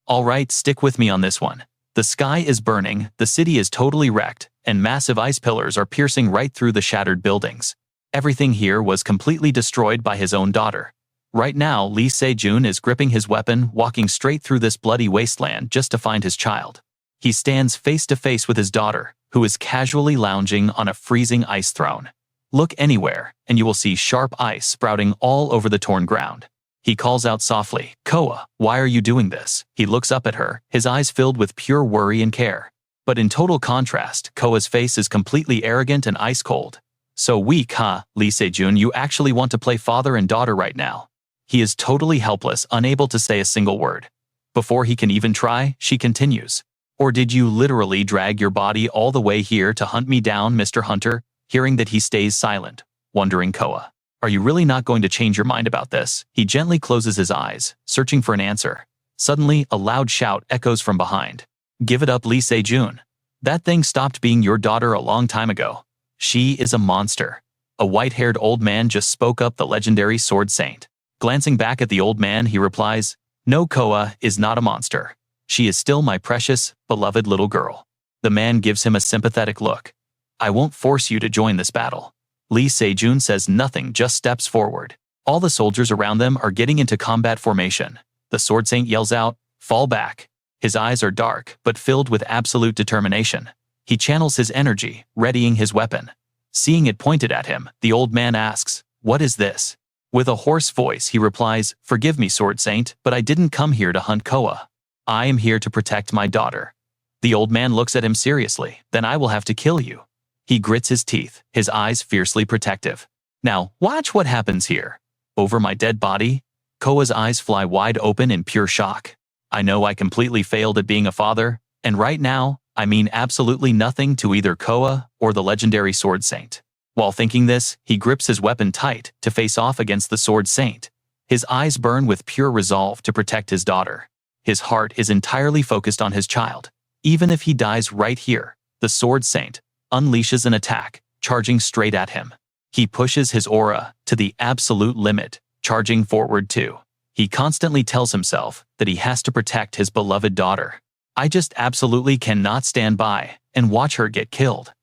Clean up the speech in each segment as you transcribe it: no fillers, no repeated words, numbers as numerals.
Alright, stick with me on this one. The sky is burning, the city is totally wrecked, and massive ice pillars are piercing right through the shattered buildings. Everything here was completely destroyed by his own daughter. Right now, Lee Se-jun is gripping his weapon, walking straight through this bloody wasteland just to find his child. He stands face to face with his daughter, who is casually lounging on a freezing ice throne. Look anywhere, and you will see sharp ice sprouting all over the torn ground. He calls out softly, "Coa, why are you doing this?" He looks up at her, his eyes filled with pure worry and care. But in total contrast, Coa's face is completely arrogant and ice cold. "So weak, huh, Lee Se-jun, you actually want to play father and daughter right now?" He is totally helpless, unable to say a single word. Before he can even try, she continues. "Or did you literally drag your body all the way here to hunt me down, Mr. Hunter?" Hearing that he stays silent, wondering Coa. "Are you really not going to change your mind about this?" He gently closes his eyes, searching for an answer. Suddenly, a loud shout echoes from behind. "Give it up, Lee Se-jun. That thing stopped being your daughter a long time ago. She is a monster." A white-haired old man just spoke up, the legendary sword saint. Glancing back at the old man, he replies, "No, Coa is not a monster. She is still my precious, beloved little girl." The man gives him a sympathetic look. "I won't force you to join this battle." Lee Se-jun says nothing, just steps forward. All the soldiers around them are getting into combat formation. The sword saint yells out, "Fall back." His eyes are dark, but filled with absolute determination. He channels his energy, readying his weapon. Seeing it pointed at him, the old man asks, "What is this?" With a hoarse voice, he replies, "Forgive me, sword saint, but I didn't come here to hunt Coa. I am here to protect my daughter." The old man looks at him seriously. "Then I will have to kill you." He grits his teeth, his eyes fiercely protective. "Now, watch what happens here. Over my dead body?" Coa's eyes fly wide open in pure shock. "I know I completely failed at being a father, and right now, I mean absolutely nothing to either Coa or the legendary sword saint." While thinking this, he grips his weapon tight to face off against the sword saint. His eyes burn with pure resolve to protect his daughter. His heart is entirely focused on his child. Even if he dies right here, the sword saint unleashes an attack, charging straight at him. He pushes his aura to the absolute limit, charging forward too. He constantly tells himself that he has to protect his beloved daughter. "I just absolutely cannot stand by and watch her get killed."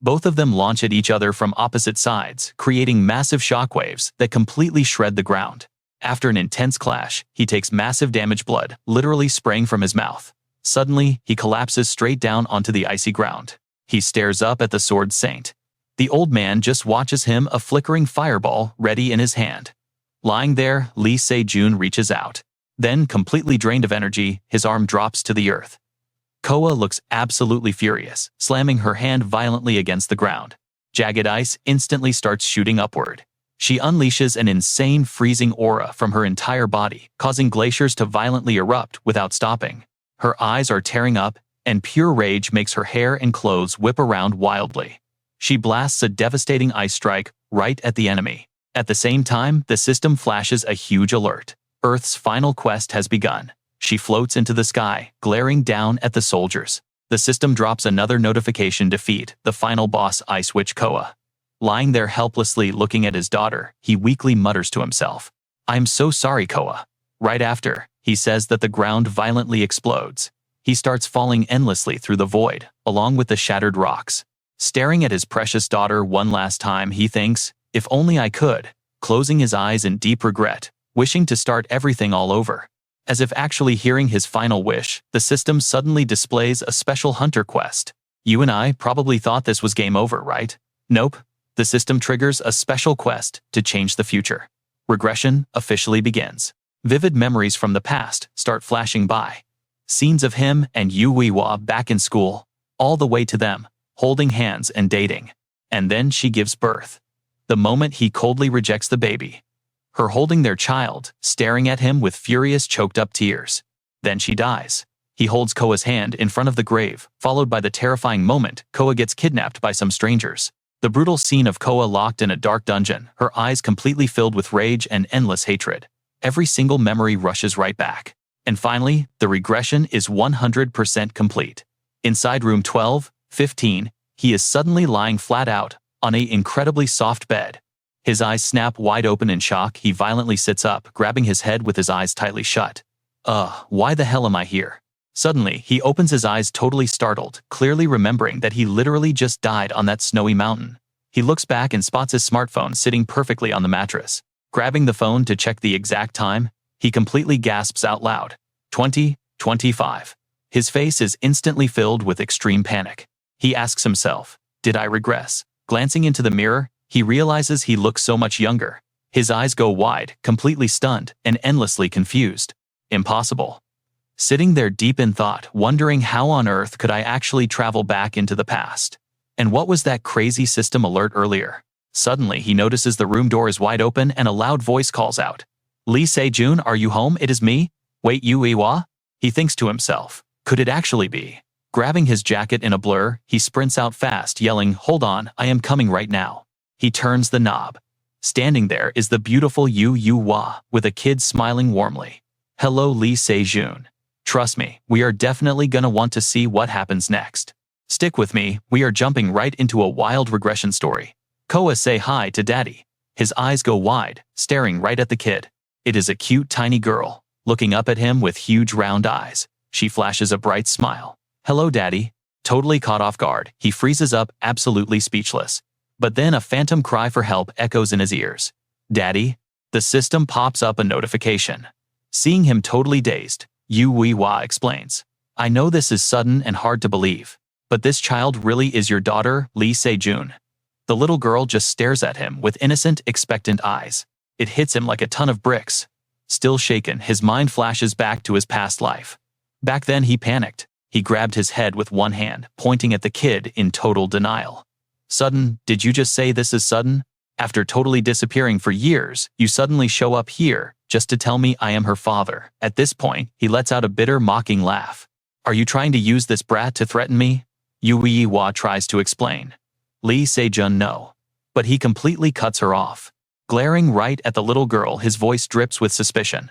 Both of them launch at each other from opposite sides, creating massive shockwaves that completely shred the ground. After an intense clash, he takes massive damage, blood literally spraying from his mouth. Suddenly, he collapses straight down onto the icy ground. He stares up at the sword saint. The old man just watches him, a flickering fireball ready in his hand. Lying there, Lee Se-jun reaches out. Then, completely drained of energy, his arm drops to the earth. Coa looks absolutely furious, slamming her hand violently against the ground. Jagged ice instantly starts shooting upward. She unleashes an insane freezing aura from her entire body, causing glaciers to violently erupt without stopping. Her eyes are tearing up, and pure rage makes her hair and clothes whip around wildly. She blasts a devastating ice strike right at the enemy. At the same time, the system flashes a huge alert. Earth's final quest has begun. She floats into the sky, glaring down at the soldiers. The system drops another notification: defeat the final boss, Ice Witch Coa. Lying there helplessly looking at his daughter, he weakly mutters to himself, "I'm so sorry, Coa." Right after, he says that the ground violently explodes. He starts falling endlessly through the void, along with the shattered rocks. Staring at his precious daughter one last time, he thinks, "If only I could," closing his eyes in deep regret, wishing to start everything all over. As if actually hearing his final wish, the system suddenly displays a special hunter quest. You and I probably thought this was game over, right? Nope. The system triggers a special quest to change the future. Regression officially begins. Vivid memories from the past start flashing by. Scenes of him and Yu Weiwa back in school, all the way to them, holding hands and dating. And then she gives birth. The moment he coldly rejects the baby. Her holding their child, staring at him with furious choked-up tears. Then she dies. He holds Coa's hand in front of the grave, followed by the terrifying moment Coa gets kidnapped by some strangers. The brutal scene of Coa locked in a dark dungeon, her eyes completely filled with rage and endless hatred. Every single memory rushes right back. And finally, the regression is 100% complete. Inside room 1215, he is suddenly lying flat out on an incredibly soft bed. His eyes snap wide open in shock. He violently sits up, grabbing his head with his eyes tightly shut. Why the hell am I here? Suddenly, he opens his eyes totally startled, clearly remembering that he literally just died on that snowy mountain. He looks back and spots his smartphone sitting perfectly on the mattress. Grabbing the phone to check the exact time, he completely gasps out loud. 20:25. His face is instantly filled with extreme panic. He asks himself, did I regress? Glancing into the mirror, he realizes he looks so much younger. His eyes go wide, completely stunned, and endlessly confused. Impossible. Sitting there deep in thought, wondering how on earth could I actually travel back into the past? And what was that crazy system alert earlier? Suddenly, he notices the room door is wide open and a loud voice calls out. Lee Se-jun, are you home? It is me. Wait, you Iwa? He thinks to himself, could it actually be? Grabbing his jacket in a blur, he sprints out fast, yelling, hold on, I am coming right now. He turns the knob. Standing there is the beautiful Yu Wa, with a kid smiling warmly. Hello, Lee Se-jun. Trust me, we are definitely gonna want to see what happens next. Stick with me, we are jumping right into a wild regression story. Coa say hi to Daddy. His eyes go wide, staring right at the kid. It is a cute tiny girl, looking up at him with huge round eyes. She flashes a bright smile. Hello, Daddy. Totally caught off guard, he freezes up, absolutely speechless. But then a phantom cry for help echoes in his ears. Daddy? The system pops up a notification. Seeing him totally dazed, Yu Wei explains. I know this is sudden and hard to believe, but this child really is your daughter, Lee Se-jun. The little girl just stares at him with innocent, expectant eyes. It hits him like a ton of bricks. Still shaken, his mind flashes back to his past life. Back then he panicked. He grabbed his head with one hand, pointing at the kid in total denial. Sudden, did you just say this is sudden? After totally disappearing for years, you suddenly show up here, just to tell me I am her father. At this point, he lets out a bitter, mocking laugh. Are you trying to use this brat to threaten me? Yu Yi-wa tries to explain. Lee Se-jun no. But he completely cuts her off. Glaring right at the little girl, his voice drips with suspicion.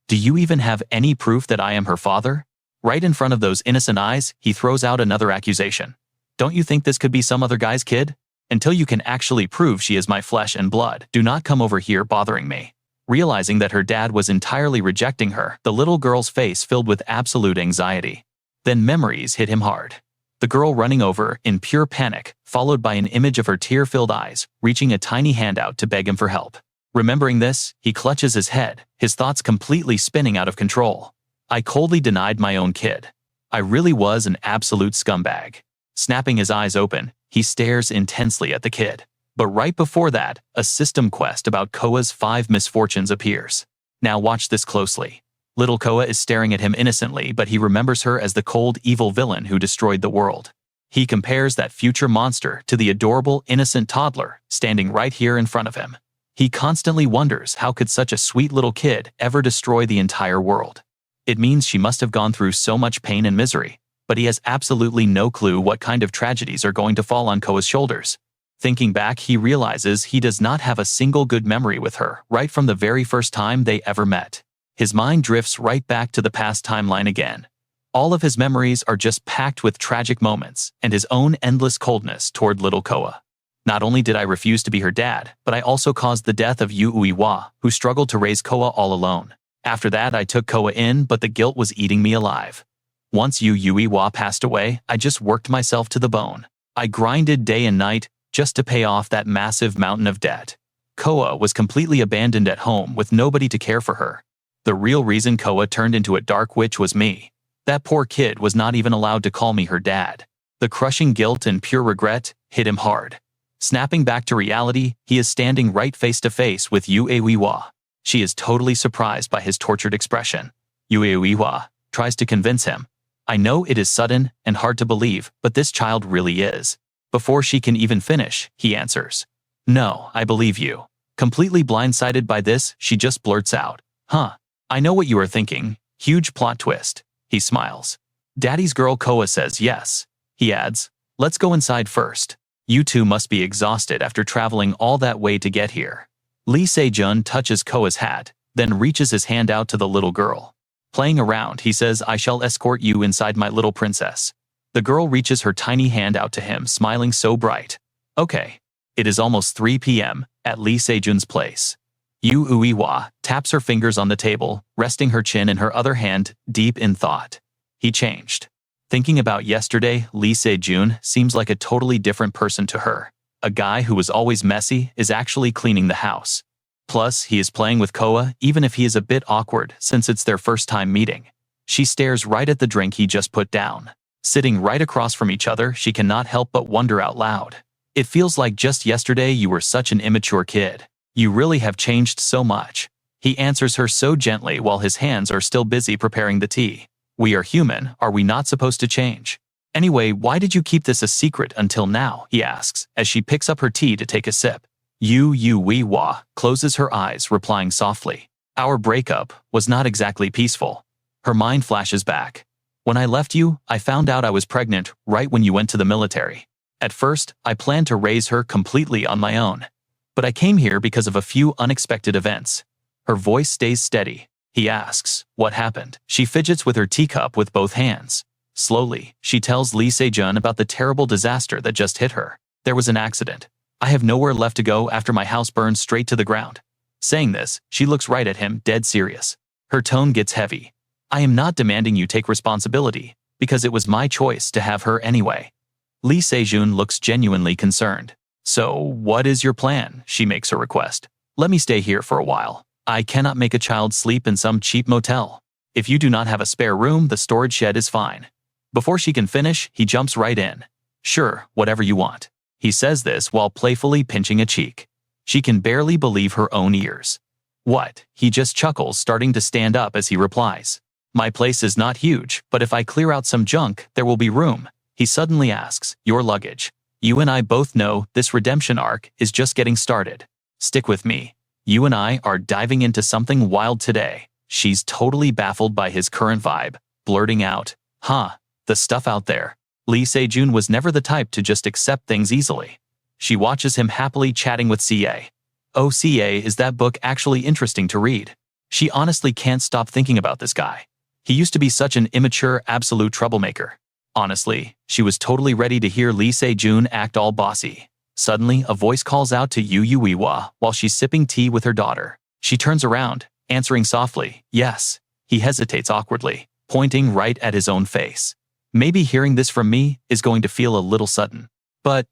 Do you even have any proof that I am her father? Right in front of those innocent eyes, he throws out another accusation. Don't you think this could be some other guy's kid? Until you can actually prove she is my flesh and blood, do not come over here bothering me. Realizing that her dad was entirely rejecting her, the little girl's face filled with absolute anxiety. Then memories hit him hard. The girl running over, in pure panic, followed by an image of her tear-filled eyes, reaching a tiny hand out to beg him for help. Remembering this, he clutches his head, his thoughts completely spinning out of control. I coldly denied my own kid. I really was an absolute scumbag. Snapping his eyes open, he stares intensely at the kid. But right before that, a system quest about Coa's 5 misfortunes appears. Now watch this closely. Little Coa is staring at him innocently, but he remembers her as the cold, evil villain who destroyed the world. He compares that future monster to the adorable, innocent toddler standing right here in front of him. He constantly wonders how could such a sweet little kid ever destroy the entire world. It means she must have gone through so much pain and misery, but he has absolutely no clue what kind of tragedies are going to fall on Coa's shoulders. Thinking back, he realizes he does not have a single good memory with her right from the very first time they ever met. His mind drifts right back to the past timeline again. All of his memories are just packed with tragic moments and his own endless coldness toward little Coa. Not only did I refuse to be her dad, but I also caused the death of Yu Uiwa, who struggled to raise Coa all alone. After that, I took Coa in, but the guilt was eating me alive. Once Yu Uiwa passed away, I just worked myself to the bone. I grinded day and night, just to pay off that massive mountain of debt. Coa was completely abandoned at home with nobody to care for her. The real reason Coa turned into a dark witch was me. That poor kid was not even allowed to call me her dad. The crushing guilt and pure regret hit him hard. Snapping back to reality, he is standing right face to face with Yu Ewiwa. She is totally surprised by his tortured expression. Yu Ewiwa tries to convince him. I know it is sudden and hard to believe, but this child really is. Before she can even finish, he answers. No, I believe you. Completely blindsided by this, she just blurts out. Huh. I know what you are thinking. Huge plot twist. He smiles. Daddy's girl Coa says yes. He adds, let's go inside first. You two must be exhausted after traveling all that way to get here. Lee Se-jun touches Coa's hat, then reaches his hand out to the little girl. Playing around, he says, I shall escort you inside, my little princess. The girl reaches her tiny hand out to him, smiling so bright. Okay. It is almost 3 p.m. at Lee Se-jun's place. Yu Uiwa taps her fingers on the table, resting her chin in her other hand, deep in thought. He changed. Thinking about yesterday, Lee Se-jun seems like a totally different person to her. A guy who was always messy is actually cleaning the house. Plus, he is playing with Koa even if he is a bit awkward since it's their first time meeting. She stares right at the drink he just put down. Sitting right across from each other, she cannot help but wonder out loud. It feels like just yesterday you were such an immature kid. You really have changed so much. He answers her so gently while his hands are still busy preparing the tea. We are human, are we not supposed to change? Anyway, why did you keep this a secret until now? He asks, as she picks up her tea to take a sip. Yu Uiwa closes her eyes, replying softly. Our breakup was not exactly peaceful. Her mind flashes back. When I left you, I found out I was pregnant right when you went to the military. At first, I planned to raise her completely on my own. But I came here because of a few unexpected events. Her voice stays steady. He asks, what happened? She fidgets with her teacup with both hands. Slowly, she tells Lee Se-jun about the terrible disaster that just hit her. There was an accident. I have nowhere left to go after my house burned straight to the ground. Saying this, she looks right at him, dead serious. Her tone gets heavy. I am not demanding you take responsibility, because it was my choice to have her anyway. Lee Se-jun looks genuinely concerned. So, what is your plan? She makes her request. Let me stay here for a while. I cannot make a child sleep in some cheap motel. If you do not have a spare room, the storage shed is fine. Before she can finish, he jumps right in. Sure, whatever you want. He says this while playfully pinching a cheek. She can barely believe her own ears. What? He just chuckles, starting to stand up as he replies. My place is not huge, but if I clear out some junk, there will be room. He suddenly asks, your luggage. You and I both know this redemption arc is just getting started. Stick with me. You and I are diving into something wild today. She's totally baffled by his current vibe, blurting out, the stuff out there. Lee Se-jun was never the type to just accept things easily. She watches him happily chatting with CA. Oh, CA, is that book actually interesting to read? She honestly can't stop thinking about this guy. He used to be such an immature, absolute troublemaker. Honestly, she was totally ready to hear Lee Se-jun act all bossy. Suddenly, a voice calls out to Yu Uiwa while she's sipping tea with her daughter. She turns around, answering softly, yes. He hesitates awkwardly, pointing right at his own face. Maybe hearing this from me is going to feel a little sudden. But,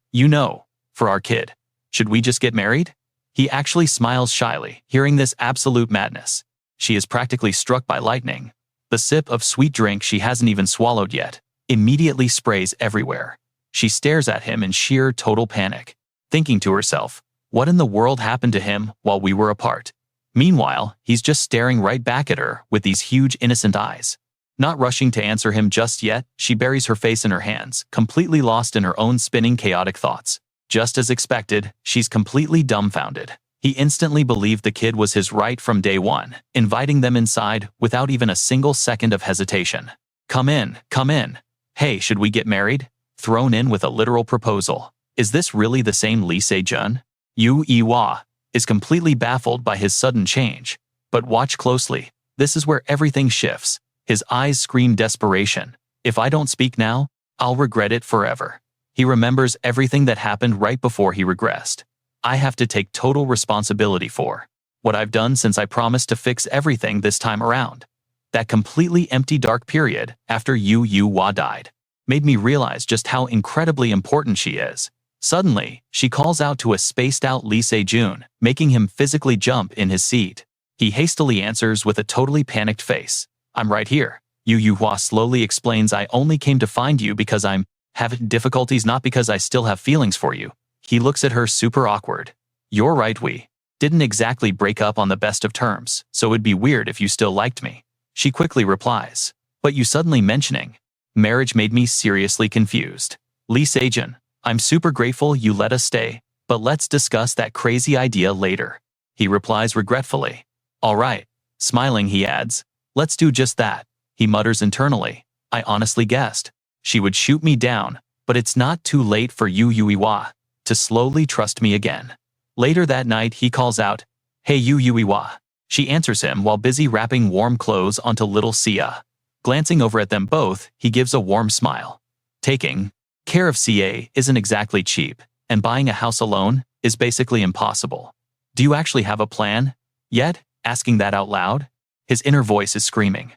for our kid, should we just get married? He actually smiles shyly, hearing this absolute madness. She is practically struck by lightning. The sip of sweet drink she hasn't even swallowed yet immediately sprays everywhere. She stares at him in sheer total panic, thinking to herself, what in the world happened to him while we were apart? Meanwhile, he's just staring right back at her with these huge innocent eyes. Not rushing to answer him just yet, she buries her face in her hands, completely lost in her own spinning chaotic thoughts. Just as expected, she's completely dumbfounded. He instantly believed the kid was his right from day one, inviting them inside without even a single second of hesitation. Come in, come in. Hey, should we get married? Thrown in with a literal proposal. Is this really the same Lee Se-jun? Yu Iwa is completely baffled by his sudden change. But watch closely. This is where everything shifts. His eyes scream desperation. If I don't speak now, I'll regret it forever. He remembers everything that happened right before he regressed. I have to take total responsibility for what I've done since I promised to fix everything this time around. That completely empty dark period after Yu Uiwa died made me realize just how incredibly important she is. Suddenly, she calls out to a spaced-out Lee Se-jun, making him physically jump in his seat. He hastily answers with a totally panicked face. I'm right here. Yu Uiwa slowly explains, I only came to find you because I'm having difficulties, not because I still have feelings for you. He looks at her super awkward. You're right, we didn't exactly break up on the best of terms, so it'd be weird if you still liked me. She quickly replies. But you suddenly mentioning marriage made me seriously confused. Lee Se-jun, I'm super grateful you let us stay, but let's discuss that crazy idea later. He replies regretfully. All right. Smiling, he adds, let's do just that. He mutters internally. I honestly guessed she would shoot me down, but it's not too late for Yu Uiwa to slowly trust me again. Later that night, he calls out, Hey Yu Uiwa. She answers him while busy wrapping warm clothes onto little Sia. Glancing over at them both, he gives a warm smile. Taking care of CA isn't exactly cheap, and buying a house alone is basically impossible. Do you actually have a plan? Yet, asking that out loud? His inner voice is screaming.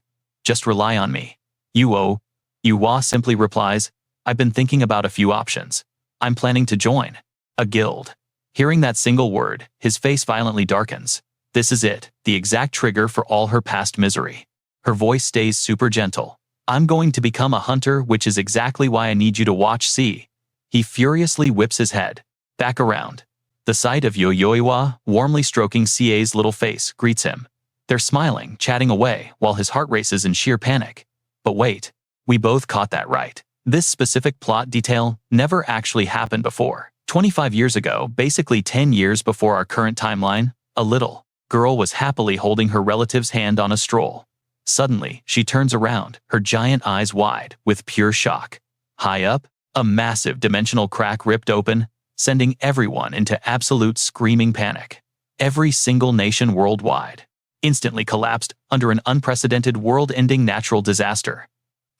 Just rely on me. Yuwa simply replies, I've been thinking about a few options. I'm planning to join a guild. Hearing that single word, his face violently darkens. This is it, the exact trigger for all her past misery. Her voice stays super gentle. I'm going to become a hunter, which is exactly why I need you to watch. See. He furiously whips his head back around. The sight of Yuwa warmly stroking CA's little face greets him. They're smiling, chatting away, while his heart races in sheer panic. But wait, we both caught that right. This specific plot detail never actually happened before. 25 years ago, basically 10 years before our current timeline, a little girl was happily holding her relative's hand on a stroll. Suddenly, she turns around, her giant eyes wide, with pure shock. High up, a massive dimensional crack ripped open, sending everyone into absolute screaming panic. Every single nation worldwide instantly collapsed under an unprecedented world-ending natural disaster.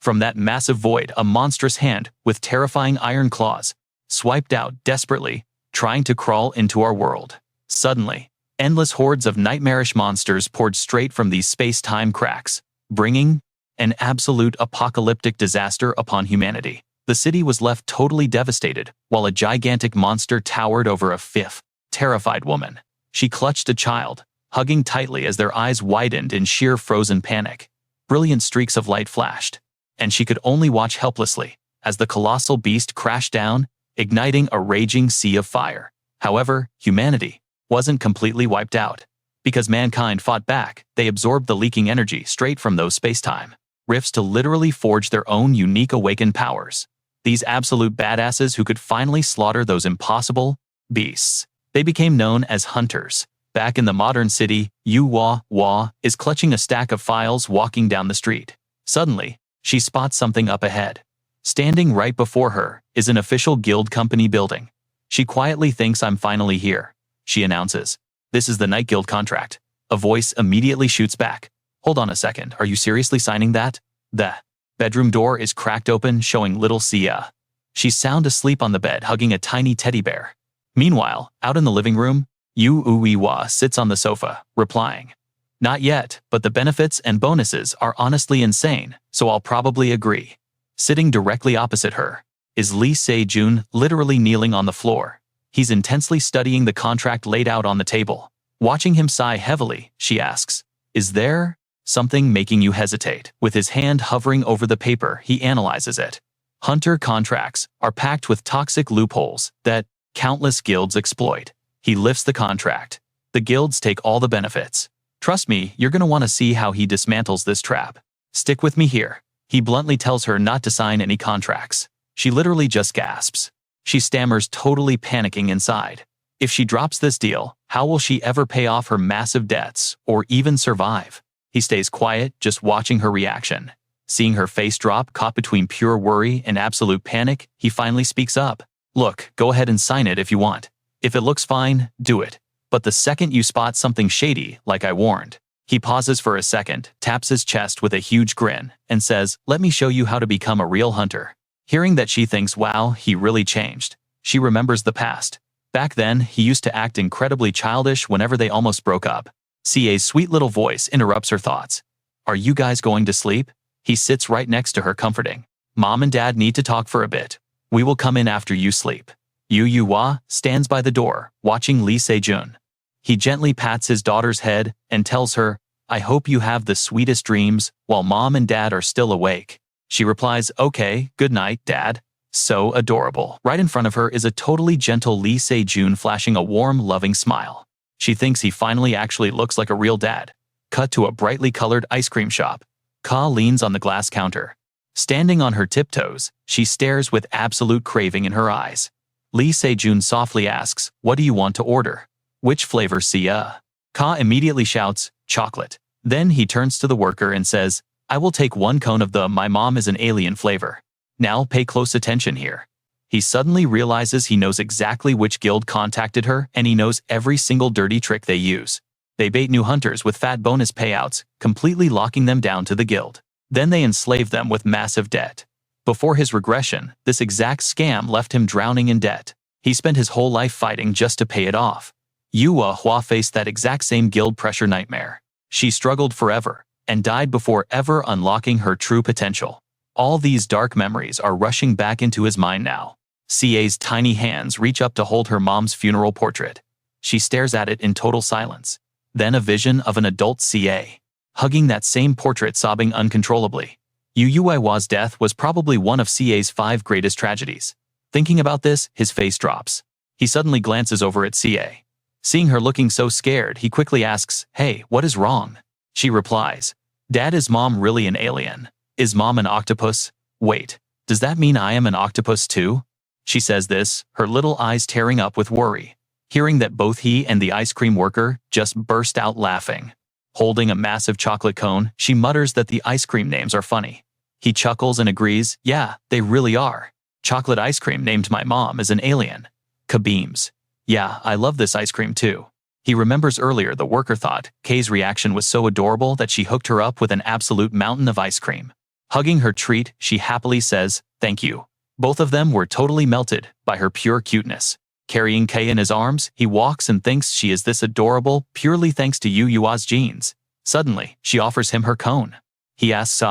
From that massive void, a monstrous hand with terrifying iron claws swiped out desperately, trying to crawl into our world. Suddenly, endless hordes of nightmarish monsters poured straight from these space-time cracks, bringing an absolute apocalyptic disaster upon humanity. The city was left totally devastated, while a gigantic monster towered over a fifth, terrified woman. She clutched a child, hugging tightly as their eyes widened in sheer frozen panic. Brilliant streaks of light flashed, and she could only watch helplessly as the colossal beast crashed down, igniting a raging sea of fire. However, humanity wasn't completely wiped out. Because mankind fought back, they absorbed the leaking energy straight from those space-time rifts to literally forge their own unique awakened powers. These absolute badasses who could finally slaughter those impossible beasts. They became known as hunters. Back in the modern city, Yuwa is clutching a stack of files walking down the street. Suddenly, she spots something up ahead. Standing right before her is an official guild company building. She quietly thinks, I'm finally here, she announces. This is the Night Guild contract. A voice immediately shoots back. Hold on a second, are you seriously signing that? The bedroom door is cracked open, showing little Sia. She's sound asleep on the bed, hugging a tiny teddy bear. Meanwhile, out in the living room, Yuwa sits on the sofa, replying, Not yet, but the benefits and bonuses are honestly insane, so I'll probably agree. Sitting directly opposite her is Lee Se-jun, literally kneeling on the floor. He's intensely studying the contract laid out on the table. Watching him sigh heavily, she asks, Is there something making you hesitate? With his hand hovering over the paper, he analyzes it. Hunter contracts are packed with toxic loopholes that countless guilds exploit. He lifts the contract. The guilds take all the benefits. Trust me, you're gonna want to see how he dismantles this trap. Stick with me here. He bluntly tells her not to sign any contracts. She literally just gasps. She stammers, totally panicking inside. If she drops this deal, how will she ever pay off her massive debts or even survive? He stays quiet, just watching her reaction. Seeing her face drop, caught between pure worry and absolute panic, he finally speaks up. Look, go ahead and sign it if you want. If it looks fine, do it. But the second you spot something shady, like I warned. He pauses for a second, taps his chest with a huge grin, and says, Let me show you how to become a real hunter. Hearing that, she thinks, wow, he really changed. She remembers the past. Back then, he used to act incredibly childish whenever they almost broke up. CA's sweet little voice interrupts her thoughts. Are you guys going to sleep? He sits right next to her, comforting. Mom and Dad need to talk for a bit. We will come in after you sleep. Yuwa stands by the door, watching Lee Se-jun. He gently pats his daughter's head and tells her, I hope you have the sweetest dreams while Mom and Dad are still awake. She replies, Okay, good night, Dad. So adorable. Right in front of her is a totally gentle Lee Se-jun, flashing a warm, loving smile. She thinks he finally actually looks like a real dad. Cut to a brightly colored ice cream shop. Ka leans on the glass counter. Standing on her tiptoes, she stares with absolute craving in her eyes. Lee Se-jun softly asks, What do you want to order? Which flavor, Sia? Ka immediately shouts, Chocolate. Then he turns to the worker and says, I will take one cone of the My Mom is an Alien flavor. Now pay close attention here. He suddenly realizes he knows exactly which guild contacted her, and he knows every single dirty trick they use. They bait new hunters with fat bonus payouts, completely locking them down to the guild. Then they enslave them with massive debt. Before his regression, this exact scam left him drowning in debt. He spent his whole life fighting just to pay it off. Hua faced that exact same guild pressure nightmare. She struggled forever and died before ever unlocking her true potential. All these dark memories are rushing back into his mind now. CA's tiny hands reach up to hold her mom's funeral portrait. She stares at it in total silence. Then a vision of an adult CA, hugging that same portrait, sobbing uncontrollably. Hua's death was probably one of CA's 5 greatest tragedies. Thinking about this, his face drops. He suddenly glances over at CA. Seeing her looking so scared, he quickly asks, "Hey, what is wrong?" She replies, "Dad, is Mom really an alien? Is Mom an octopus? Wait, does that mean I am an octopus too?" She says this, her little eyes tearing up with worry. Hearing that, both he and the ice cream worker just burst out laughing. Holding a massive chocolate cone, she mutters that the ice cream names are funny. He chuckles and agrees, "Yeah, they really are. Chocolate ice cream named my mom as an alien." Kabeams. "Yeah, I love this ice cream too." He remembers earlier the worker thought Kay's reaction was so adorable that she hooked her up with an absolute mountain of ice cream. Hugging her treat, she happily says, "Thank you." Both of them were totally melted by her pure cuteness. Carrying Kay in his arms, he walks and thinks she is this adorable purely thanks to Yua's genes. Suddenly, she offers him her cone. He asks,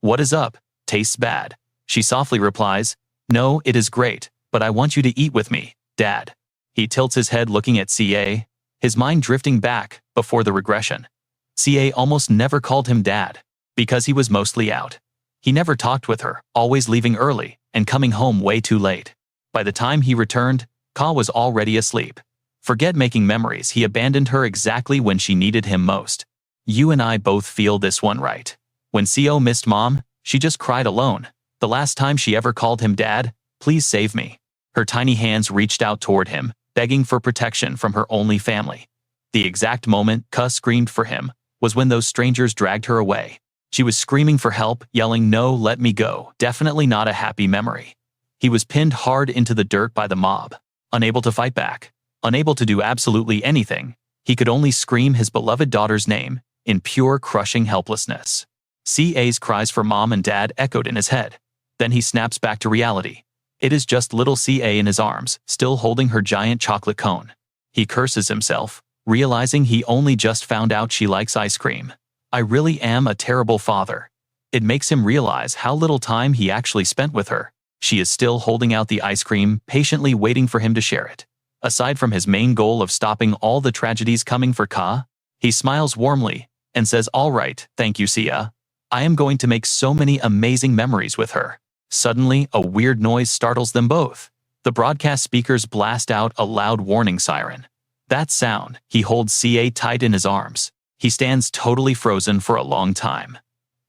"What is up? Tastes bad." She softly replies, "No, it is great, but I want you to eat with me, Dad." He tilts his head looking at CA, his mind drifting back before the regression. CA almost never called him Dad, because he was mostly out. He never talked with her, always leaving early and coming home way too late. By the time he returned, Ka was already asleep. Forget making memories, he abandoned her exactly when she needed him most. You and I both feel this one, right? When CO missed Mom, she just cried alone. The last time she ever called him Dad, "Please save me." Her tiny hands reached out toward him, begging for protection from her only family. The exact moment Ka screamed for him was when those strangers dragged her away. She was screaming for help, yelling, "No, let me go." Definitely not a happy memory. He was pinned hard into the dirt by the mob. Unable to fight back, unable to do absolutely anything, he could only scream his beloved daughter's name in pure crushing helplessness. CA's cries for Mom and Dad echoed in his head. Then he snaps back to reality. It is just little CA in his arms, still holding her giant chocolate cone. He curses himself, realizing he only just found out she likes ice cream. I really am a terrible father. It makes him realize how little time he actually spent with her. She is still holding out the ice cream, patiently waiting for him to share it. Aside from his main goal of stopping all the tragedies coming for Ka, he smiles warmly and says, "All right, thank you, Sia. I am going to make so many amazing memories with her." Suddenly, a weird noise startles them both. The broadcast speakers blast out a loud warning siren. That sound, he holds CA tight in his arms. He stands totally frozen for a long time.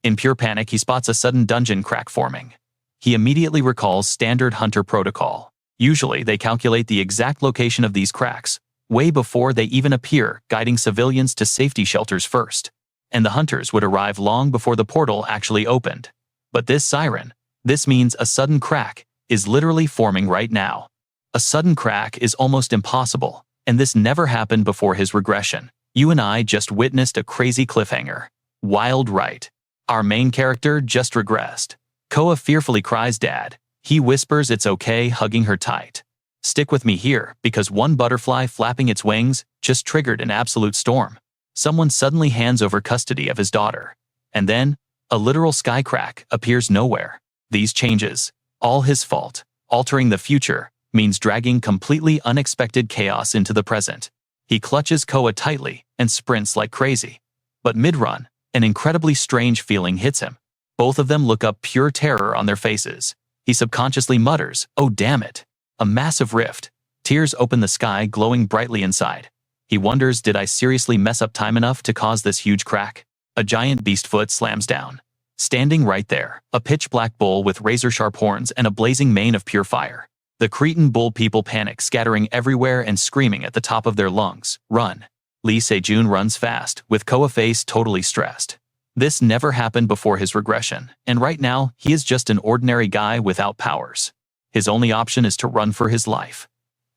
In pure panic, he spots a sudden dungeon crack forming. He immediately recalls standard hunter protocol. Usually, they calculate the exact location of these cracks, way before they even appear, guiding civilians to safety shelters first. And the hunters would arrive long before the portal actually opened. But this siren, this means a sudden crack, is literally forming right now. A sudden crack is almost impossible, and this never happened before his regression. You and I just witnessed a crazy cliffhanger. Wild, right? Our main character just regressed. Koa fearfully cries, "Dad." He whispers it's okay, hugging her tight. Stick with me here, because one butterfly flapping its wings just triggered an absolute storm. Someone suddenly hands over custody of his daughter. And then, a literal sky crack appears nowhere. These changes, all his fault, altering the future, means dragging completely unexpected chaos into the present. He clutches Koa tightly and sprints like crazy. But mid-run, an incredibly strange feeling hits him. Both of them look up, pure terror on their faces. He subconsciously mutters, "Oh damn it." A massive rift. Tears open the sky, glowing brightly inside. He wonders, did I seriously mess up time enough to cause this huge crack? A giant beast foot slams down. Standing right there, a pitch-black bull with razor-sharp horns and a blazing mane of pure fire. The Cretan bull people panic, scattering everywhere and screaming at the top of their lungs, "Run!" Lee Se-jun runs fast, with Koa face totally stressed. This never happened before his regression, and right now, he is just an ordinary guy without powers. His only option is to run for his life.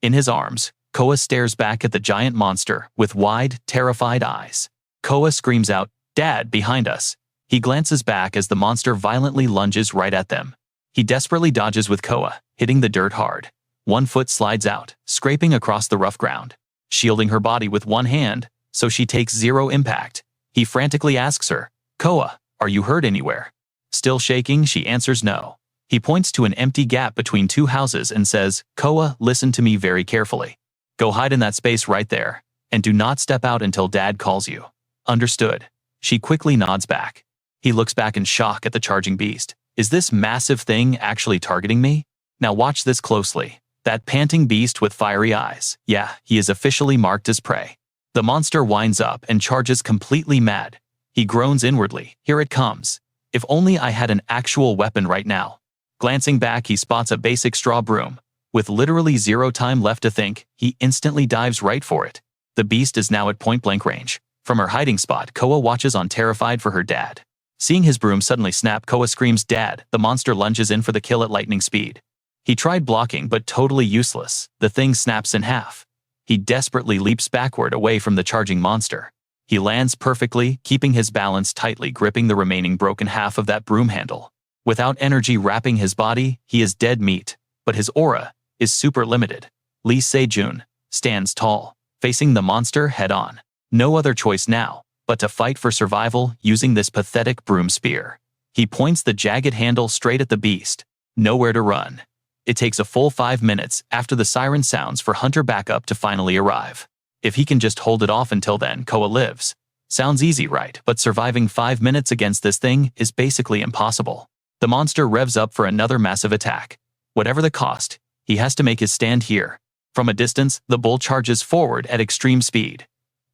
In his arms, Koa stares back at the giant monster with wide, terrified eyes. Koa screams out, "Dad, behind us!" He glances back as the monster violently lunges right at them. He desperately dodges with Koa, hitting the dirt hard. One foot slides out, scraping across the rough ground. shielding her body with one hand, so she takes zero impact. He frantically asks her, "Coa, are you hurt anywhere?" Still shaking, she answers no. He points to an empty gap between two houses and says, "Coa, listen to me very carefully. Go hide in that space right there, and do not step out until Dad calls you." "Understood." She quickly nods back. He looks back in shock at the charging beast. Is this massive thing actually targeting me? Now watch this closely. That panting beast with fiery eyes. Yeah, he is officially marked as prey. The monster winds up and charges completely mad. He groans inwardly. Here it comes. If only I had an actual weapon right now. Glancing back, he spots a basic straw broom. With literally zero time left to think, he instantly dives right for it. The beast is now at point-blank range. From her hiding spot, Coa watches on, terrified for her dad. Seeing his broom suddenly snap, Coa screams, "Dad!" The monster lunges in for the kill at lightning speed. He tried blocking, but totally useless. The thing snaps in half. He desperately leaps backward away from the charging monster. He lands perfectly, keeping his balance tightly gripping the remaining broken half of that broom handle. Without energy wrapping his body, he is dead meat, but his aura is super limited. Lee Se-jun stands tall, facing the monster head-on. No other choice now but to fight for survival using this pathetic broom spear. He points the jagged handle straight at the beast. Nowhere to run. It takes a full 5 minutes after the siren sounds for hunter backup to finally arrive. If he can just hold it off until then, Coa lives. Sounds easy, right? But surviving 5 minutes against this thing is basically impossible. The monster revs up for another massive attack. Whatever the cost, he has to make his stand here. From a distance, the bull charges forward at extreme speed.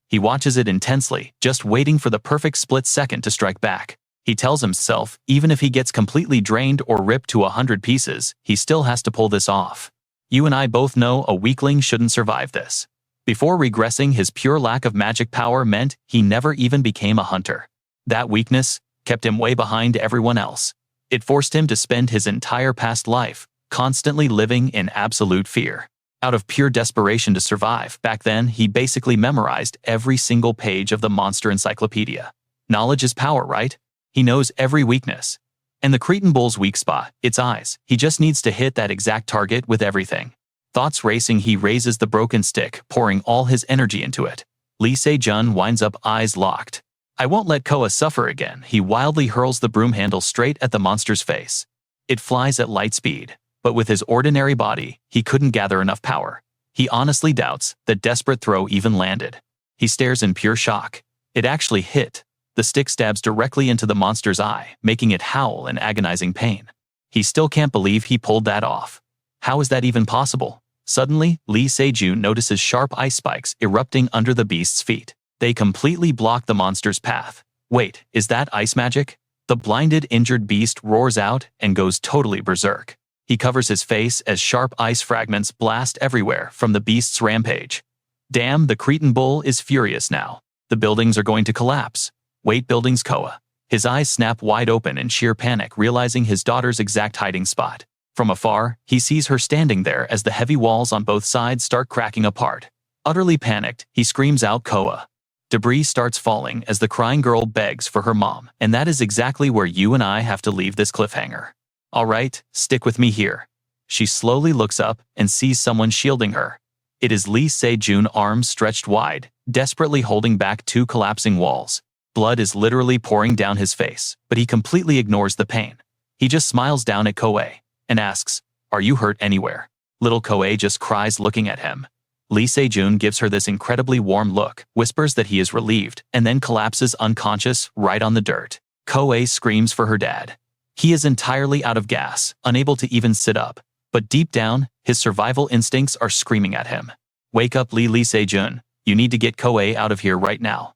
He watches it intensely, just waiting for the perfect split second to strike back. He tells himself, even if he gets completely drained or ripped to 100 pieces, he still has to pull this off. You and I both know a weakling shouldn't survive this. Before regressing, his pure lack of magic power meant he never even became a hunter. That weakness kept him way behind everyone else. It forced him to spend his entire past life constantly living in absolute fear. Out of pure desperation to survive, back then he basically memorized every single page of the monster encyclopedia. Knowledge is power, right? He knows every weakness. And the Cretan bull's weak spot, its eyes. He just needs to hit that exact target with everything. Thoughts racing, he raises the broken stick, pouring all his energy into it. Lee Se-jun winds up, eyes locked. "I won't let Coa suffer again." He wildly hurls the broom handle straight at the monster's face. It flies at light speed, but with his ordinary body, he couldn't gather enough power. He honestly doubts that desperate throw even landed. He stares in pure shock. It actually hit. The stick stabs directly into the monster's eye, making it howl in agonizing pain. He still can't believe he pulled that off. How is that even possible? Suddenly, Lee Se-jun notices sharp ice spikes erupting under the beast's feet. They completely block the monster's path. Wait, is that ice magic? The blinded, injured beast roars out and goes totally berserk. He covers his face as sharp ice fragments blast everywhere from the beast's rampage. Damn, the Cretan bull is furious now. The buildings are going to collapse. Wait, buildings, Coa. His eyes snap wide open in sheer panic, realizing his daughter's exact hiding spot. From afar, he sees her standing there as the heavy walls on both sides start cracking apart. Utterly panicked, he screams out, "Coa." Debris starts falling as the crying girl begs for her mom, and that is exactly where you and I have to leave this cliffhanger. All right, stick with me here. She slowly looks up and sees someone shielding her. It is Lee Se-jun, arms stretched wide, desperately holding back two collapsing walls. Blood is literally pouring down his face, but he completely ignores the pain. He just smiles down at Coa and asks, "Are you hurt anywhere?" Little Coa just cries looking at him. Lee Se-jun gives her this incredibly warm look, whispers that he is relieved, and then collapses unconscious right on the dirt. Coa screams for her dad. He is entirely out of gas, unable to even sit up, but deep down, his survival instincts are screaming at him. "Wake up, Lee Se-jun. You need to get Coa out of here right now."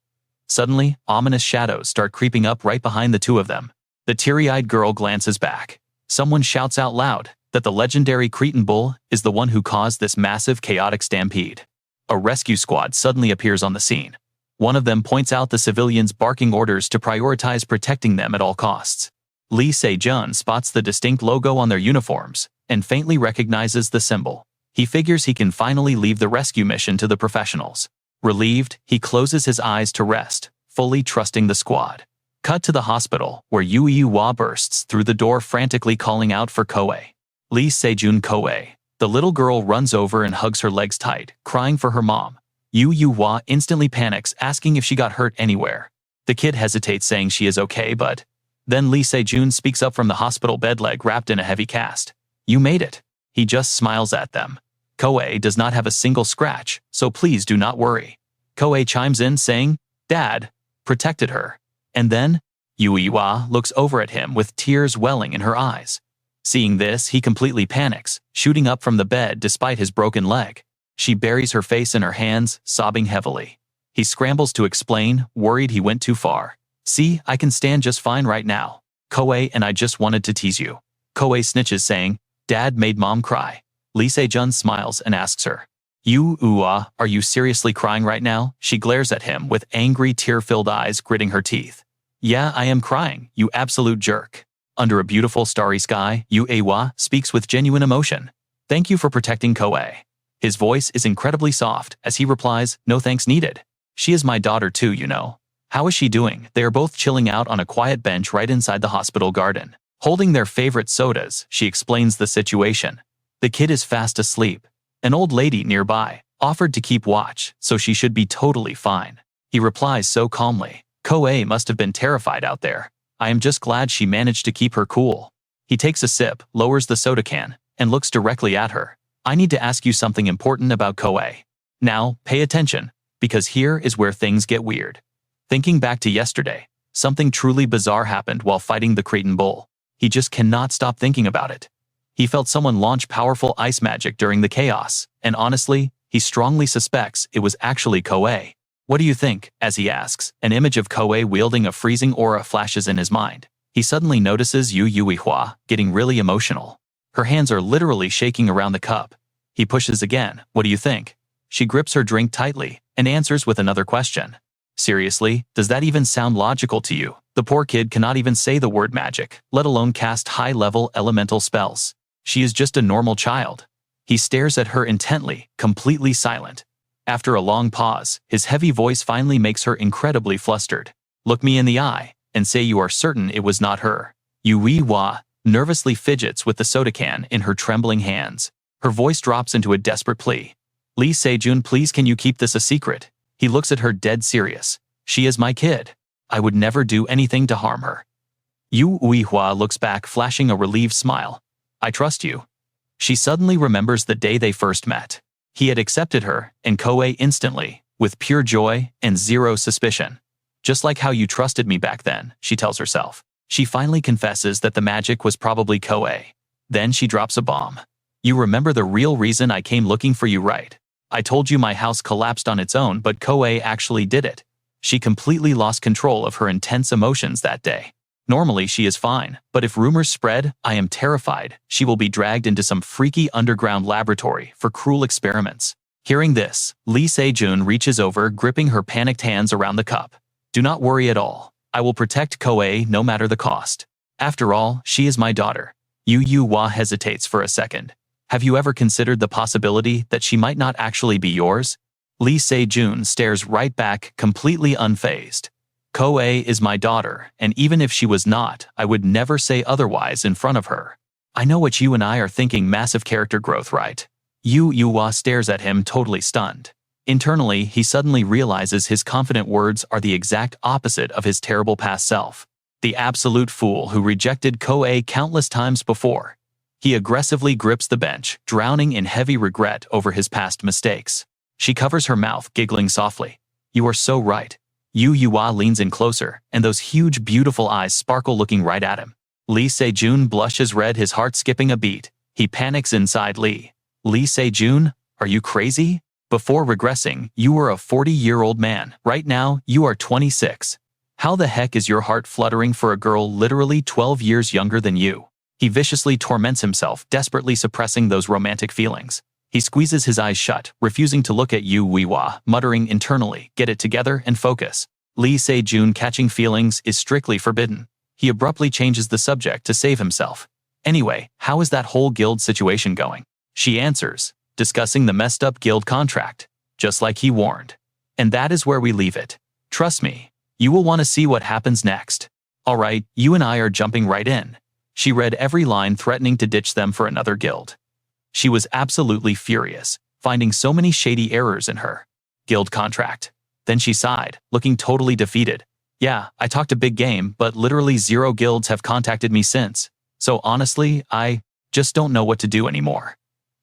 Suddenly, ominous shadows start creeping up right behind the two of them. The teary-eyed girl glances back. Someone shouts out loud that the legendary Cretan bull is the one who caused this massive chaotic stampede. A rescue squad suddenly appears on the scene. One of them points out the civilians barking orders to prioritize protecting them at all costs. Lee Se-jun spots the distinct logo on their uniforms and faintly recognizes the symbol. He figures he can finally leave the rescue mission to the professionals. Relieved, he closes his eyes to rest, fully trusting the squad. Cut to the hospital, where Yue bursts through the door frantically calling out for Coa. Lee Se-jun, Coa. The little girl runs over and hugs her legs tight, crying for her mom. Yu instantly panics, asking if she got hurt anywhere. The kid hesitates, saying she is okay, but then Lee Se-jun speaks up from the hospital bed, leg wrapped in a heavy cast. You made it. He just smiles at them. Koa does not have a single scratch, so please do not worry. Koa chimes in, saying, Dad protected her. And then, Yu-iwa looks over at him with tears welling in her eyes. Seeing this, he completely panics, shooting up from the bed despite his broken leg. She buries her face in her hands, sobbing heavily. He scrambles to explain, worried he went too far. See, I can stand just fine right now. Koa and I just wanted to tease you. Koa snitches, saying, Dad made Mom cry. Lee Se-jun smiles and asks her, Yu-iwa, are you seriously crying right now? She glares at him with angry, tear-filled eyes, gritting her teeth. Yeah, I am crying, you absolute jerk. Under a beautiful starry sky, Yu-iwa speaks with genuine emotion. Thank you for protecting Koa. His voice is incredibly soft as he replies, no thanks needed. She is my daughter too, you know. How is she doing? They are both chilling out on a quiet bench right inside the hospital garden. Holding their favorite sodas, she explains the situation. The kid is fast asleep. An old lady nearby offered to keep watch, so she should be totally fine. He replies so calmly. Koa must have been terrified out there. I am just glad she managed to keep her cool. He takes a sip, lowers the soda can, and looks directly at her. I need to ask you something important about Koa. Now, pay attention, because here is where things get weird. Thinking back to yesterday, something truly bizarre happened while fighting the Cretan bull. He just cannot stop thinking about it. He felt someone launch powerful ice magic during the chaos, and honestly, he strongly suspects it was actually Koa. What do you think? As he asks, an image of Koa wielding a freezing aura flashes in his mind. He suddenly notices Yu-iwa getting really emotional. Her hands are literally shaking around the cup. He pushes again. What do you think? She grips her drink tightly and answers with another question. Seriously, does that even sound logical to you? The poor kid cannot even say the word magic, let alone cast high-level elemental spells. She is just a normal child. He stares at her intently, completely silent. After a long pause, his heavy voice finally makes her incredibly flustered. Look me in the eye and say you are certain it was not her. Yu-iwa nervously fidgets with the soda can in her trembling hands. Her voice drops into a desperate plea. Lee Se-jun, please, can you keep this a secret? He looks at her dead serious. She is my kid. I would never do anything to harm her. Yu-iwa looks back, flashing a relieved smile. I trust you. She suddenly remembers the day they first met. He had accepted her and Koa instantly, with pure joy and zero suspicion. Just like how you trusted me back then, she tells herself. She finally confesses that the magic was probably Koa. Then she drops a bomb. You remember the real reason I came looking for you, right? I told you my house collapsed on its own, but Koa actually did it. She completely lost control of her intense emotions that day. Normally she is fine, but if rumors spread, I am terrified she will be dragged into some freaky underground laboratory for cruel experiments. Hearing this, Lee Se-jun reaches over, gripping her panicked hands around the cup. Do not worry at all. I will protect Koa no matter the cost. After all, she is my daughter. Yu-iwa hesitates for a second. Have you ever considered the possibility that she might not actually be yours? Lee Se-jun stares right back, completely unfazed. Koa is my daughter, and even if she was not, I would never say otherwise in front of her. I know what you and I are thinking, massive character growth, right? Yu-iwa stares at him, totally stunned. Internally, he suddenly realizes his confident words are the exact opposite of his terrible past self. The absolute fool who rejected Koa countless times before. He aggressively grips the bench, drowning in heavy regret over his past mistakes. She covers her mouth, giggling softly. You are so right. Yu-iwa leans in closer, and those huge, beautiful eyes sparkle, looking right at him. Lee Se-jun blushes red, his heart skipping a beat. He panics inside. Lee Se-jun, are you crazy? Before regressing, you were a 40-year-old man. Right now, you are 26. How the heck is your heart fluttering for a girl literally 12 years younger than you? He viciously torments himself, desperately suppressing those romantic feelings. He squeezes his eyes shut, refusing to look at Yu-iwa, muttering internally, get it together and focus. Lee Se-jun catching feelings is strictly forbidden. He abruptly changes the subject to save himself. Anyway, how is that whole guild situation going? She answers, discussing the messed up guild contract, just like he warned. And that is where we leave it. Trust me, you will want to see what happens next. Alright, you and I are jumping right in. She read every line, threatening to ditch them for another guild. She was absolutely furious, finding so many shady errors in her. Guild contract. Then she sighed, looking totally defeated. Yeah, I talked a big game, but literally 0 guilds have contacted me since. So honestly, I just don't know what to do anymore.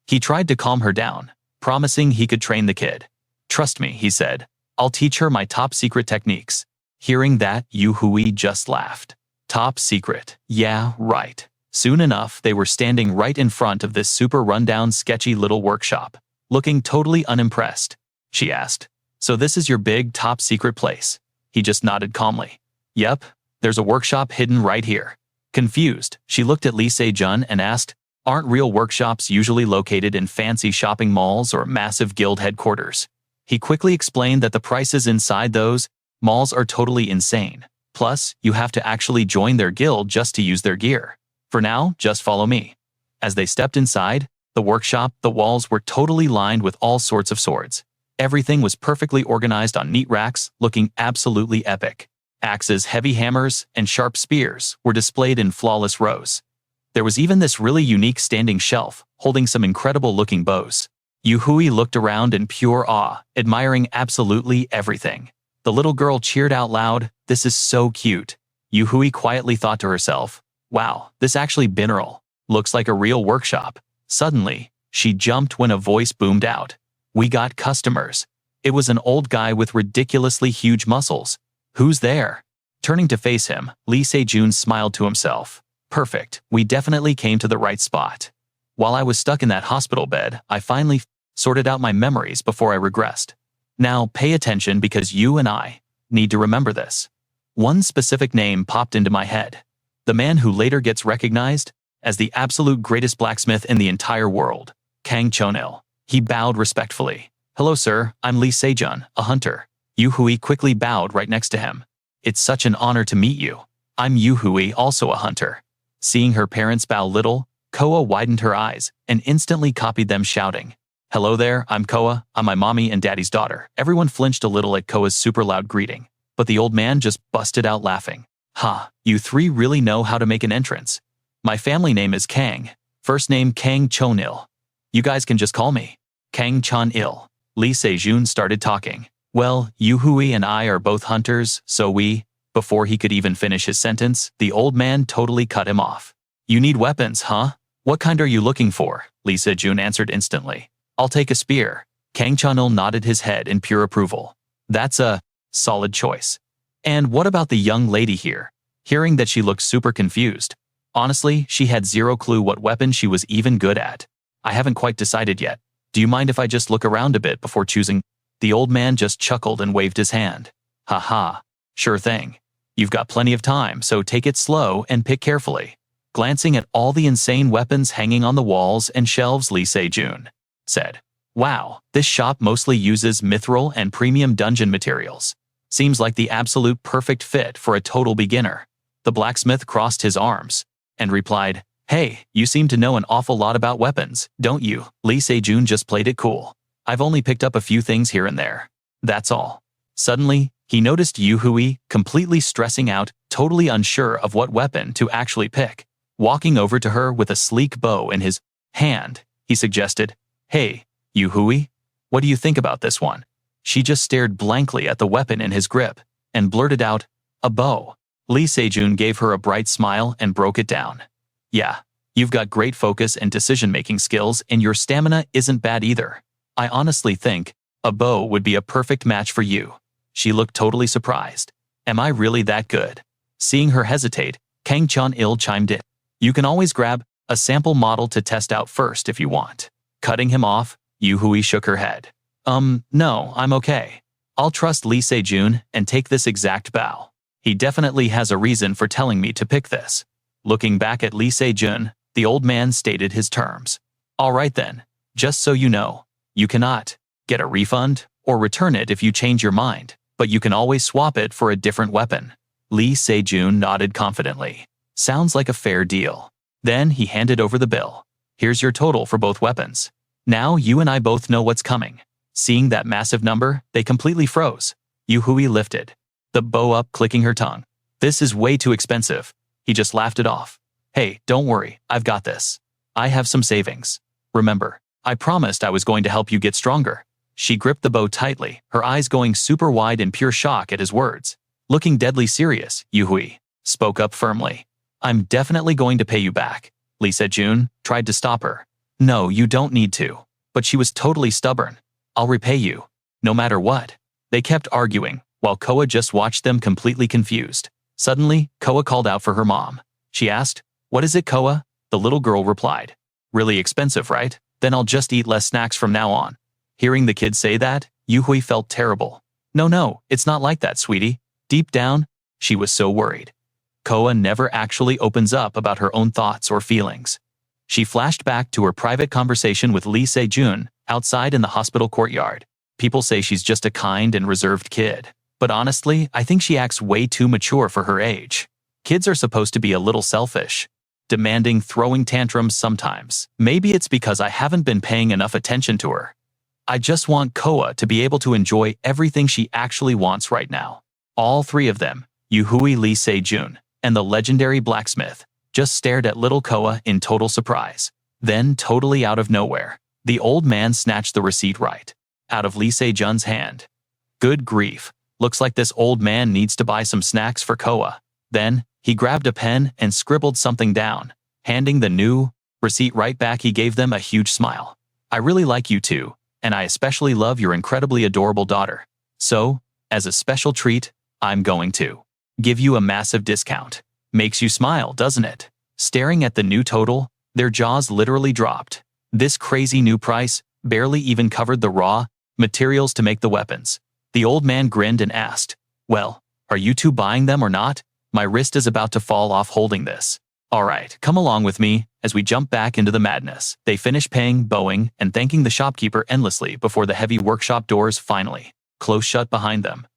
He tried to calm her down, promising he could train the kid. Trust me, he said. I'll teach her my top secret techniques. Hearing that, Yu Hui just laughed. Top secret. Yeah, right. Soon enough, they were standing right in front of this super rundown, sketchy little workshop. Looking totally unimpressed, she asked. So this is your big top secret place? He just nodded calmly. Yep, there's a workshop hidden right here. Confused, she looked at Lee Se-jun and asked, aren't real workshops usually located in fancy shopping malls or massive guild headquarters? He quickly explained that the prices inside those malls are totally insane. Plus, you have to actually join their guild just to use their gear. For now, just follow me. As they stepped inside the workshop, the walls were totally lined with all sorts of swords. Everything was perfectly organized on neat racks, looking absolutely epic. Axes, heavy hammers, and sharp spears were displayed in flawless rows. There was even this really unique standing shelf, holding some incredible-looking bows. Yu Hui looked around in pure awe, admiring absolutely everything. The little girl cheered out loud, "This is so cute." Yu Hui quietly thought to herself, "Wow, this actually binaural. Looks like a real workshop." Suddenly, she jumped when a voice boomed out. "We got customers." It was an old guy with ridiculously huge muscles. "Who's there?" Turning to face him, Lee Se-jun smiled to himself. "Perfect, we definitely came to the right spot. While I was stuck in that hospital bed, I finally sorted out my memories before I regressed. Now pay attention because you and I need to remember this." One specific name popped into my head. The man who later gets recognized as the absolute greatest blacksmith in the entire world, Kang Chonil. He bowed respectfully. "Hello sir, I'm Lee Se-jun, a hunter." Yu Hui quickly bowed right next to him. "It's such an honor to meet you. I'm Yu Hui, also a hunter." Seeing her parents bow little, Koa widened her eyes and instantly copied them, shouting, "Hello there, I'm Koa, I'm my mommy and daddy's daughter." Everyone flinched a little at Koa's super loud greeting, but the old man just busted out laughing. "Ha, you three really know how to make an entrance. My family name is Kang, first name Kang Chonil. You guys can just call me Kang Chonil." Lee Se-jun started talking. "Well, Yu Hui and I are both hunters, so we..." Before he could even finish his sentence, the old man totally cut him off. "You need weapons, huh? What kind are you looking for?" Lee Se-jun answered instantly. "I'll take a spear." Kang Chonil nodded his head in pure approval. "That's a solid choice. And what about the young lady here?" Hearing that she looked super confused. Honestly, she had zero clue what weapon she was even good at. "I haven't quite decided yet. Do you mind if I just look around a bit before choosing?" The old man just chuckled and waved his hand. "Haha, sure thing. You've got plenty of time, so take it slow and pick carefully." Glancing at all the insane weapons hanging on the walls and shelves, Lee Se-jun said, "Wow, this shop mostly uses mithril and premium dungeon materials. Seems like the absolute perfect fit for a total beginner." The blacksmith crossed his arms and replied, "Hey, you seem to know an awful lot about weapons, don't you?" Lee Se-jun just played it cool. "I've only picked up a few things here and there. That's all." Suddenly, he noticed Yu Hui completely stressing out, totally unsure of what weapon to actually pick. Walking over to her with a sleek bow in his hand, he suggested, "Hey, Yu Hui, what do you think about this one?" She just stared blankly at the weapon in his grip and blurted out, "A bow." Lee Se-jun gave her a bright smile and broke it down. "Yeah, you've got great focus and decision-making skills, and your stamina isn't bad either. I honestly think a bow would be a perfect match for you." She looked totally surprised. "Am I really that good?" Seeing her hesitate, Kang Chonil chimed in, "You can always grab a sample model to test out first if you want." Cutting him off, Yu Hui shook her head. No, I'm okay. I'll trust Lee Se-jun and take this exact bow. He definitely has a reason for telling me to pick this." Looking back at Lee Se-jun, the old man stated his terms. "All right then, just so you know, you cannot get a refund or return it if you change your mind, but you can always swap it for a different weapon." Lee Se-jun nodded confidently. "Sounds like a fair deal." Then he handed over the bill. "Here's your total for both weapons. Now you and I both know what's coming." Seeing that massive number, they completely froze. Yu Hui lifted the bow up, clicking her tongue. "This is way too expensive." He just laughed it off. "Hey, don't worry, I've got this. I have some savings. Remember, I promised I was going to help you get stronger." She gripped the bow tightly, her eyes going super wide in pure shock at his words. Looking deadly serious, Yuhui spoke up firmly. I'm definitely going to pay you back. Lee Se-jun tried to stop her. No, you don't need to. But she was totally stubborn. I'll repay you. No matter what. They kept arguing, while Koa just watched them completely confused. Suddenly, Koa called out for her mom. She asked, "What is it, Koa?" The little girl replied, "Really expensive, right? Then I'll just eat less snacks from now on." Hearing the kid say that, Yuhui felt terrible. No, it's not like that, sweetie. Deep down, she was so worried. Koa never actually opens up about her own thoughts or feelings. She flashed back to her private conversation with Lee Se-jun, outside in the hospital courtyard. People say she's just a kind and reserved kid. But honestly, I think she acts way too mature for her age. Kids are supposed to be a little selfish, demanding, throwing tantrums sometimes. Maybe it's because I haven't been paying enough attention to her. I just want Koa to be able to enjoy everything she actually wants right now. All three of them, Yuhui, Lee Se-jun, and the legendary blacksmith, just stared at little Koa in total surprise. Then, totally out of nowhere, the old man snatched the receipt right out of Lee Se-jun's hand. Good grief, looks like this old man needs to buy some snacks for Koa. Then, he grabbed a pen and scribbled something down, handing the new receipt right back. He gave them a huge smile. I really like you too, and I especially love your incredibly adorable daughter. So, as a special treat, I'm going to give you a massive discount. Makes you smile, doesn't it? Staring at the new total, their jaws literally dropped. This crazy new price barely even covered the raw materials to make the weapons. The old man grinned and asked, "Well, are you two buying them or not? My wrist is about to fall off holding this." "Alright, come along with me," as we jump back into the madness. They finish paying, bowing, and thanking the shopkeeper endlessly before the heavy workshop doors finally close shut behind them.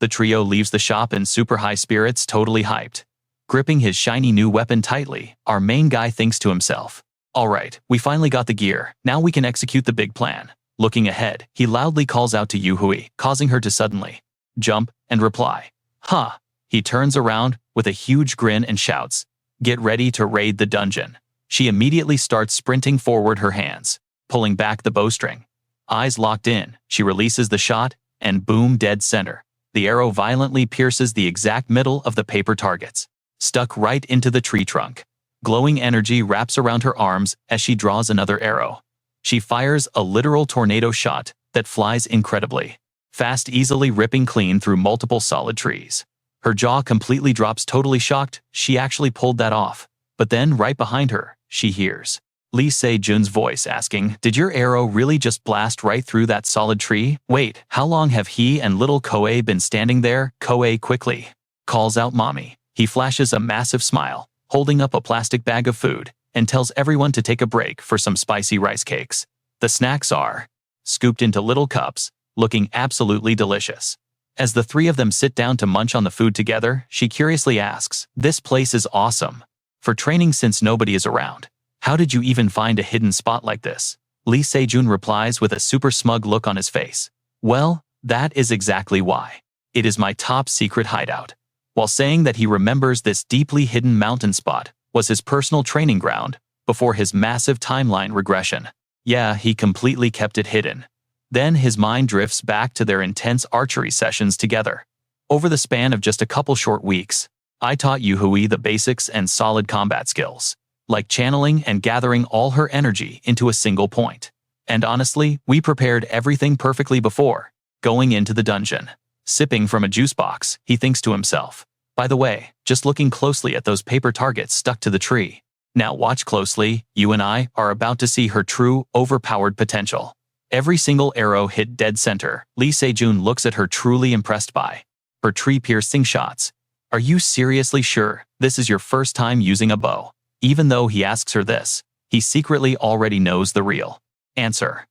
The trio leaves the shop in super high spirits, totally hyped. Gripping his shiny new weapon tightly, our main guy thinks to himself, "Alright, we finally got the gear, now we can execute the big plan." Looking ahead, he loudly calls out to Yuhui, causing her to suddenly jump and reply, "Huh." He turns around with a huge grin and shouts, "Get ready to raid the dungeon." She immediately starts sprinting forward, her hands pulling back the bowstring. Eyes locked in, she releases the shot, and boom, dead center. The arrow violently pierces the exact middle of the paper targets, stuck right into the tree trunk. Glowing energy wraps around her arms as she draws another arrow. She fires a literal tornado shot that flies incredibly fast, easily ripping clean through multiple solid trees. Her jaw completely drops, totally shocked she actually pulled that off. But then, right behind her, she hears Lee Se-jun's voice asking, "Did your arrow really just blast right through that solid tree? Wait, how long have he and little Koa been standing there?" Koa quickly calls out mommy. He flashes a massive smile, holding up a plastic bag of food, and tells everyone to take a break for some spicy rice cakes. The snacks are scooped into little cups, looking absolutely delicious. As the three of them sit down to munch on the food together, she curiously asks, "This place is awesome. For training since nobody is around. How did you even find a hidden spot like this?" Lee Se-jun replies with a super smug look on his face. "Well, that is exactly why. It is my top secret hideout." While saying that he remembers this deeply hidden mountain spot was his personal training ground before his massive timeline regression. Yeah, he completely kept it hidden. Then his mind drifts back to their intense archery sessions together. Over the span of just a couple short weeks, I taught Yuhui the basics and solid combat skills, like channeling and gathering all her energy into a single point. And honestly, we prepared everything perfectly before going into the dungeon. Sipping from a juice box, he thinks to himself, "By the way, just looking closely at those paper targets stuck to the tree. Now watch closely, you and I are about to see her true, overpowered potential." Every single arrow hit dead center. Lee Se-jun looks at her, truly impressed by her tree-piercing shots. "Are you seriously sure this is your first time using a bow?" Even though he asks her this, he secretly already knows the real answer.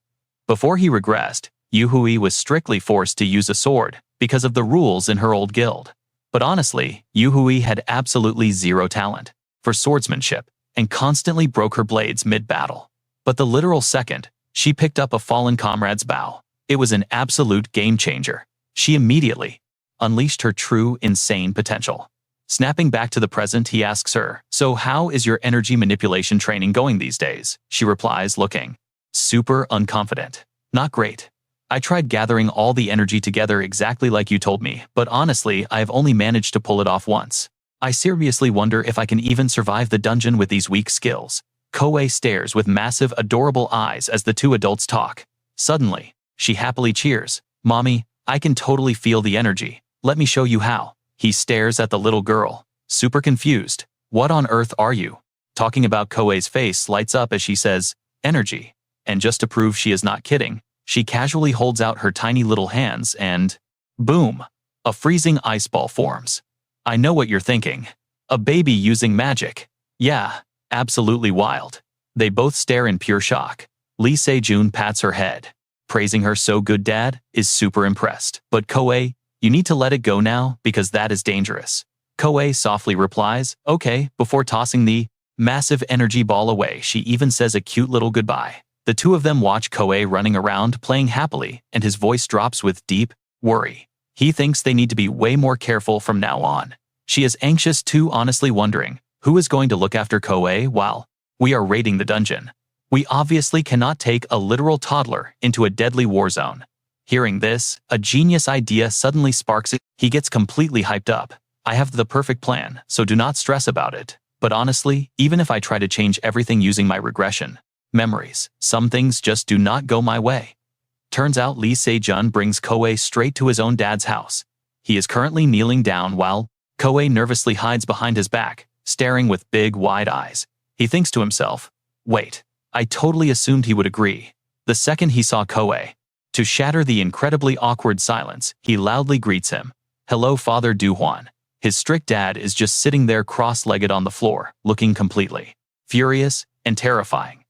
Before he regressed, Yuhui was strictly forced to use a sword because of the rules in her old guild. But honestly, Yuhui had absolutely zero talent for swordsmanship and constantly broke her blades mid-battle. But the literal second she picked up a fallen comrade's bow, it was an absolute game-changer. She immediately unleashed her true, insane potential. Snapping back to the present, he asks her, "So how is your energy manipulation training going these days?" She replies, looking super unconfident. "Not great. I tried gathering all the energy together exactly like you told me, but honestly, I have only managed to pull it off once. I seriously wonder if I can even survive the dungeon with these weak skills. Koa stares with massive, adorable eyes as the two adults talk. Suddenly, she happily cheers. Mommy, I can totally feel the energy. Let me show you how. He stares at the little girl, super confused. What on earth are you talking about? Koa's face lights up as she says, energy. And just to prove she is not kidding, she casually holds out her tiny little hands and, boom, a freezing ice ball forms. I know what you're thinking. A baby using magic. Yeah, absolutely wild. They both stare in pure shock. Lee Se-jun pats her head, praising her. So good, Dad is super impressed. But Koa, you need to let it go now because that is dangerous. Koa softly replies, okay, before tossing the massive energy ball away. She even says a cute little goodbye. The two of them watch Koa running around playing happily, and his voice drops with deep worry. He thinks they need to be way more careful from now on. She is anxious too, honestly wondering who is going to look after Koa while we are raiding the dungeon. We obviously cannot take a literal toddler into a deadly war zone. Hearing this, a genius idea suddenly sparks it. He gets completely hyped up. I have the perfect plan, so do not stress about it. But honestly, even if I try to change everything using my regression memories, some things just do not go my way. Turns out Lee Se-jun brings Koa straight to his own dad's house. He is currently kneeling down while Koa nervously hides behind his back, staring with big, wide eyes. He thinks to himself, wait, I totally assumed he would agree. The second he saw Koa, to shatter the incredibly awkward silence, he loudly greets him. Hello, Father Du-hwan. His strict dad is just sitting there cross-legged on the floor, looking completely furious and terrifying.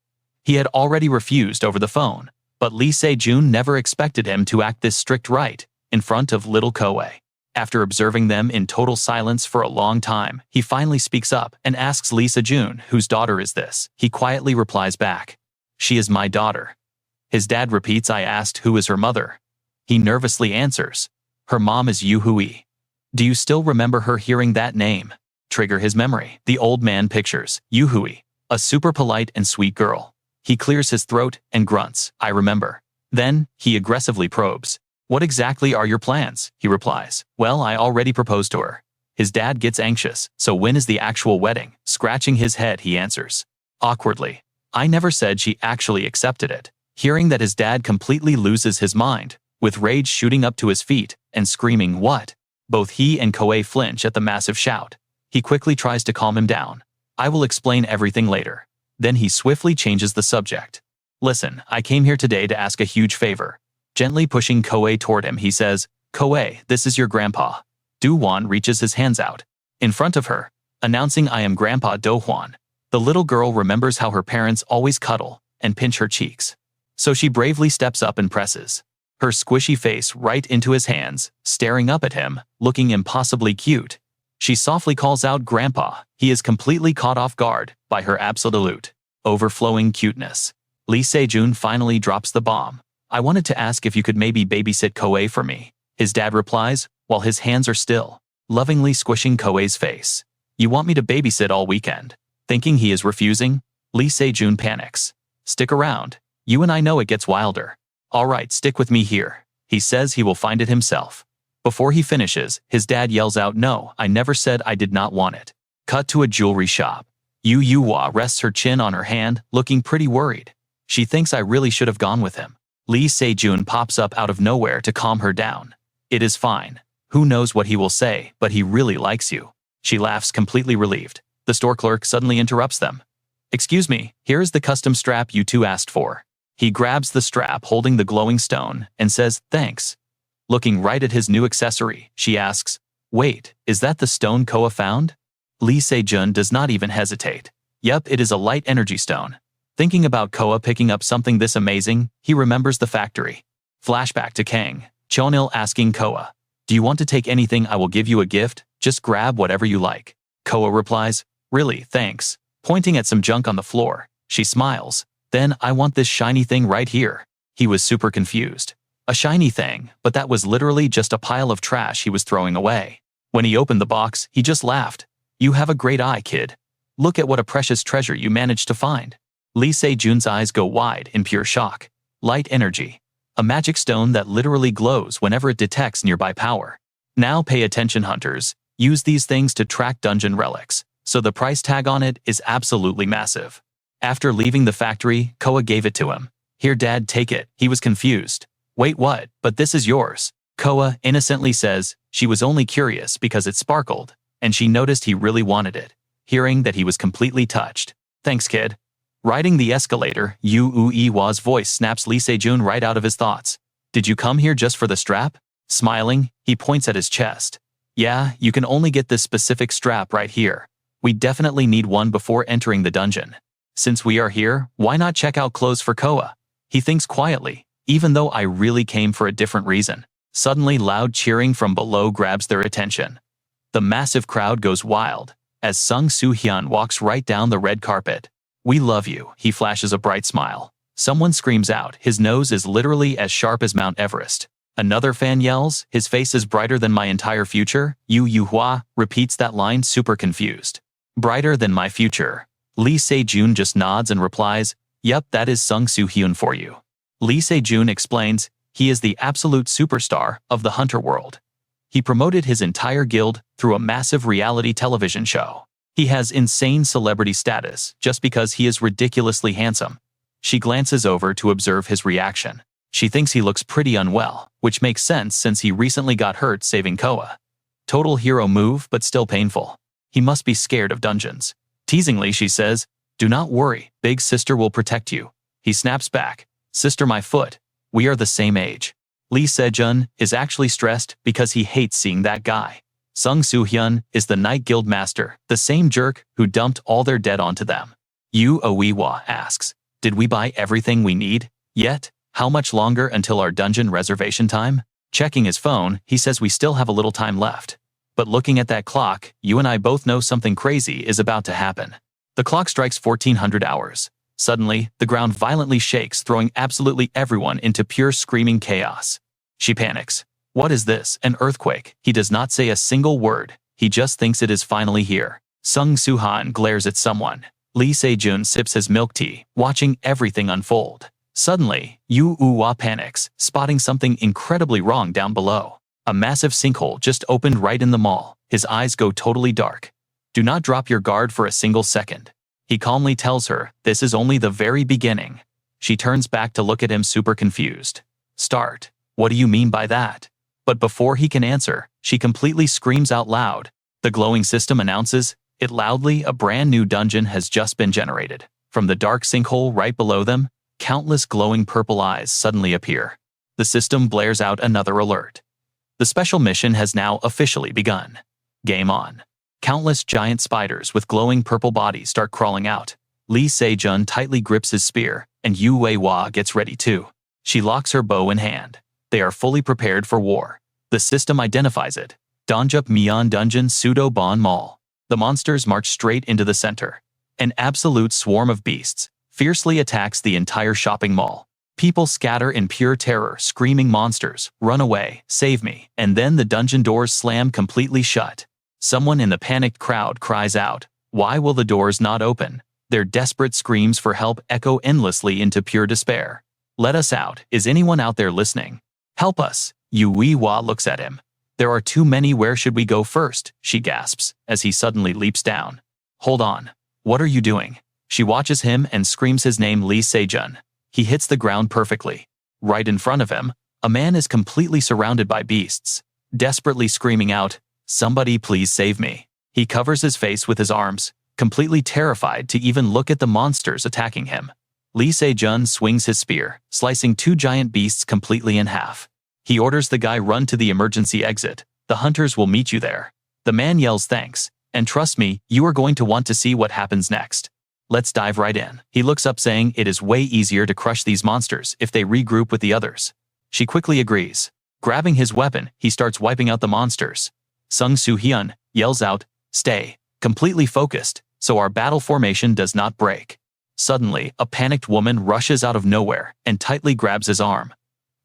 He had already refused over the phone, but Lee Se-jun never expected him to act this strict right in front of little Koa. After observing them in total silence for a long time, he finally speaks up and asks Lee Se-jun, whose daughter is this? He quietly replies back, she is my daughter. His dad repeats, I asked who is her mother. He nervously answers, her mom is Yu-hui. Do you still remember her? Hearing that name trigger his memory. The old man pictures Yu-hui, a super polite and sweet girl. He clears his throat and grunts, I remember. Then, he aggressively probes. What exactly are your plans? He replies, well, I already proposed to her. His dad gets anxious, so when is the actual wedding? Scratching his head, he answers, awkwardly, I never said she actually accepted it. Hearing that, his dad completely loses his mind, with rage shooting up to his feet and screaming, what? Both he and Koa flinch at the massive shout. He quickly tries to calm him down. I will explain everything later. Then he swiftly changes the subject. Listen, I came here today to ask a huge favor. Gently pushing Koa toward him, he says, Koa, this is your grandpa. Du-hwan reaches his hands out in front of her, announcing, I am Grandpa Do-hwan. The little girl remembers how her parents always cuddle and pinch her cheeks. So she bravely steps up and presses her squishy face right into his hands, staring up at him, looking impossibly cute. She softly calls out, Grandpa. He is completely caught off guard by her absolute, overflowing cuteness. Lee Se-jun finally drops the bomb. I wanted to ask if you could maybe babysit Koa for me. His dad replies, while his hands are still lovingly squishing Koa's face. You want me to babysit all weekend? Thinking he is refusing, Lee Se-jun panics. Stick around. You and I know it gets wilder. All right, stick with me here. He says he will find it himself. Before he finishes, his dad yells out, no, I never said I did not want it. Cut to a jewelry shop. Yu-hua rests her chin on her hand, looking pretty worried. She thinks I really should have gone with him. Lee Se-jun pops up out of nowhere to calm her down. It is fine. Who knows what he will say, but he really likes you. She laughs, completely relieved. The store clerk suddenly interrupts them. Excuse me, here is the custom strap you two asked for. He grabs the strap holding the glowing stone and says, thanks. Looking right at his new accessory, she asks, wait, is that the stone Koa found? Lee Se-jun does not even hesitate. Yep, it is a light energy stone. Thinking about Koa picking up something this amazing, he remembers the factory. Flashback to Kang, Chonil asking Koa, do you want to take anything? I will give you a gift, just grab whatever you like. Koa replies, really, thanks. Pointing at some junk on the floor, she smiles. Then, I want this shiny thing right here. He was super confused. A shiny thing, but that was literally just a pile of trash he was throwing away. When he opened the box, he just laughed. You have a great eye, kid. Look at what a precious treasure you managed to find. Lee Se-jun's eyes go wide in pure shock. Light energy. a magic stone that literally glows whenever it detects nearby power. Now pay attention, hunters. Use these things to track dungeon relics, so the price tag on it is absolutely massive. After leaving the factory, Koa gave it to him. Here, Dad, take it. He was confused. Wait, what? But this is yours. Koa innocently says she was only curious because it sparkled, and she noticed he really wanted it. Hearing that, he was completely touched. Thanks, kid. Riding the escalator, Yu Uiwa's voice snaps Lee Se-jun right out of his thoughts. Did you come here just for the strap? Smiling, he points at his chest. Yeah, you can only get this specific strap right here. We definitely need one before entering the dungeon. Since we are here, why not check out clothes for Koa? He thinks quietly, even though I really came for a different reason. Suddenly, loud cheering from below grabs their attention. The massive crowd goes wild as Sung Soo-hyun walks right down the red carpet. We love you, he flashes a bright smile. Someone screams out, his nose is literally as sharp as Mount Everest. Another fan yells, his face is brighter than my entire future. Yu Yuhua repeats that line, super confused. Brighter than my future. Lee Se-jun just nods and replies, yep, that is Sung Soo-hyun for you. Lee Se-jun explains, he is the absolute superstar of the hunter world. He promoted his entire guild through a massive reality television show. He has insane celebrity status just because he is ridiculously handsome. She glances over to observe his reaction. She thinks he looks pretty unwell, which makes sense since he recently got hurt saving Koa. Total hero move, but still painful. He must be scared of dungeons. Teasingly, she says, do not worry, big sister will protect you. He snaps back, sister, my foot. We are the same age. Lee Se-jun is actually stressed because he hates seeing that guy. Sung Soo-hyun is the Night Guild master, the same jerk who dumped all their debt onto them. Yu Uiwa asks, did we buy everything we need yet? How much longer until our dungeon reservation time? Checking his phone, he says we still have a little time left. But looking at that clock, you and I both know something crazy is about to happen. The clock strikes 1400 hours. Suddenly, the ground violently shakes, throwing absolutely everyone into pure screaming chaos. She panics. What is this, an earthquake? He does not say a single word. He just thinks it is finally here. Sung Soo-hyun glares at someone. Lee Se-jun sips his milk tea, watching everything unfold. Suddenly, Yu Uwa panics, spotting something incredibly wrong down below. A massive sinkhole just opened right in the mall. His eyes go totally dark. Do not drop your guard for a single second. He calmly tells her, this is only the very beginning. She turns back to look at him, super confused. Start. What do you mean by that? But before he can answer, she completely screams out loud. The glowing system announces it loudly, a brand new dungeon has just been generated. From the dark sinkhole right below them, countless glowing purple eyes suddenly appear. The system blares out another alert. The special mission has now officially begun. Game on. Countless giant spiders with glowing purple bodies start crawling out. Lee Se-jun tightly grips his spear, and Yu Uiwa gets ready too. She locks her bow in hand. They are fully prepared for war. The system identifies it. Donjup Myeon Dungeon Pseudo Bon Mall. The monsters march straight into the center. An absolute swarm of beasts fiercely attacks the entire shopping mall. People scatter in pure terror, screaming, monsters, run away, save me, and then the dungeon doors slam completely shut. Someone in the panicked crowd cries out, why will the doors not open? Their desperate screams for help echo endlessly into pure despair. Let us out, is anyone out there listening? Help us. Yu Uiwa looks at him. There are too many, where should we go first? She gasps, as he suddenly leaps down. Hold on. What are you doing? She watches him and screams his name, Lee Se-jun. He hits the ground perfectly. Right in front of him, a man is completely surrounded by beasts, desperately screaming out, somebody please save me. He covers his face with his arms, completely terrified to even look at the monsters attacking him. Lee Se-jun swings his spear, slicing two giant beasts completely in half. He orders the guy, run to the emergency exit. The hunters will meet you there. The man yells thanks, and trust me, you are going to want to see what happens next. Let's dive right in. He looks up, saying it is way easier to crush these monsters if they regroup with the others. She quickly agrees. Grabbing his weapon, he starts wiping out the monsters. Sung Soo-hyun yells out, stay completely focused, so our battle formation does not break. Suddenly, a panicked woman rushes out of nowhere and tightly grabs his arm.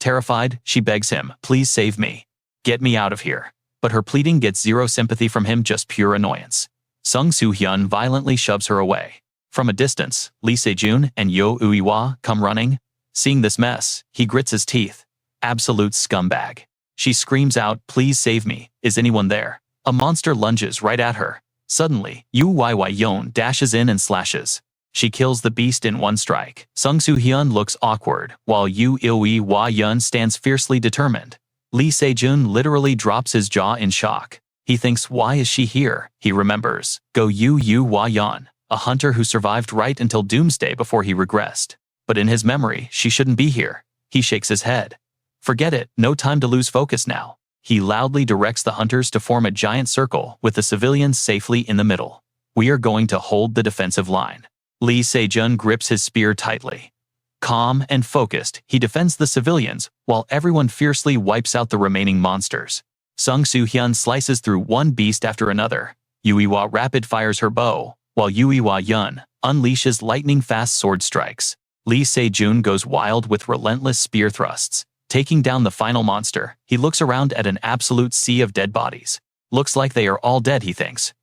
Terrified, she begs him, please save me. Get me out of here. But her pleading gets zero sympathy from him, just pure annoyance. Sung Soo-hyun violently shoves her away. From a distance, Lee Se-jun and Yu Uiwa come running. Seeing this mess, he grits his teeth. Absolute scumbag. She screams out, please save me, is anyone there? A monster lunges right at her. Suddenly, Yu Yon dashes in and slashes. She kills the beast in one strike. Sung Soo-hyun looks awkward, while Yu Yun stands fiercely determined. Lee Se-jun literally drops his jaw in shock. He thinks, why is she here? He remembers. Go Yu Yan, a hunter who survived right until doomsday before he regressed. But in his memory, she shouldn't be here. He shakes his head. Forget it, no time to lose focus now. He loudly directs the hunters to form a giant circle with the civilians safely in the middle. We are going to hold the defensive line. Lee Se-jun grips his spear tightly. Calm and focused, he defends the civilians, while everyone fiercely wipes out the remaining monsters. Sung Soo-hyun slices through one beast after another. Yuiwa rapid fires her bow, while Yun unleashes lightning-fast sword strikes. Lee Se-jun goes wild with relentless spear thrusts. Taking down the final monster, he looks around at an absolute sea of dead bodies. Looks like they are all dead, he thinks.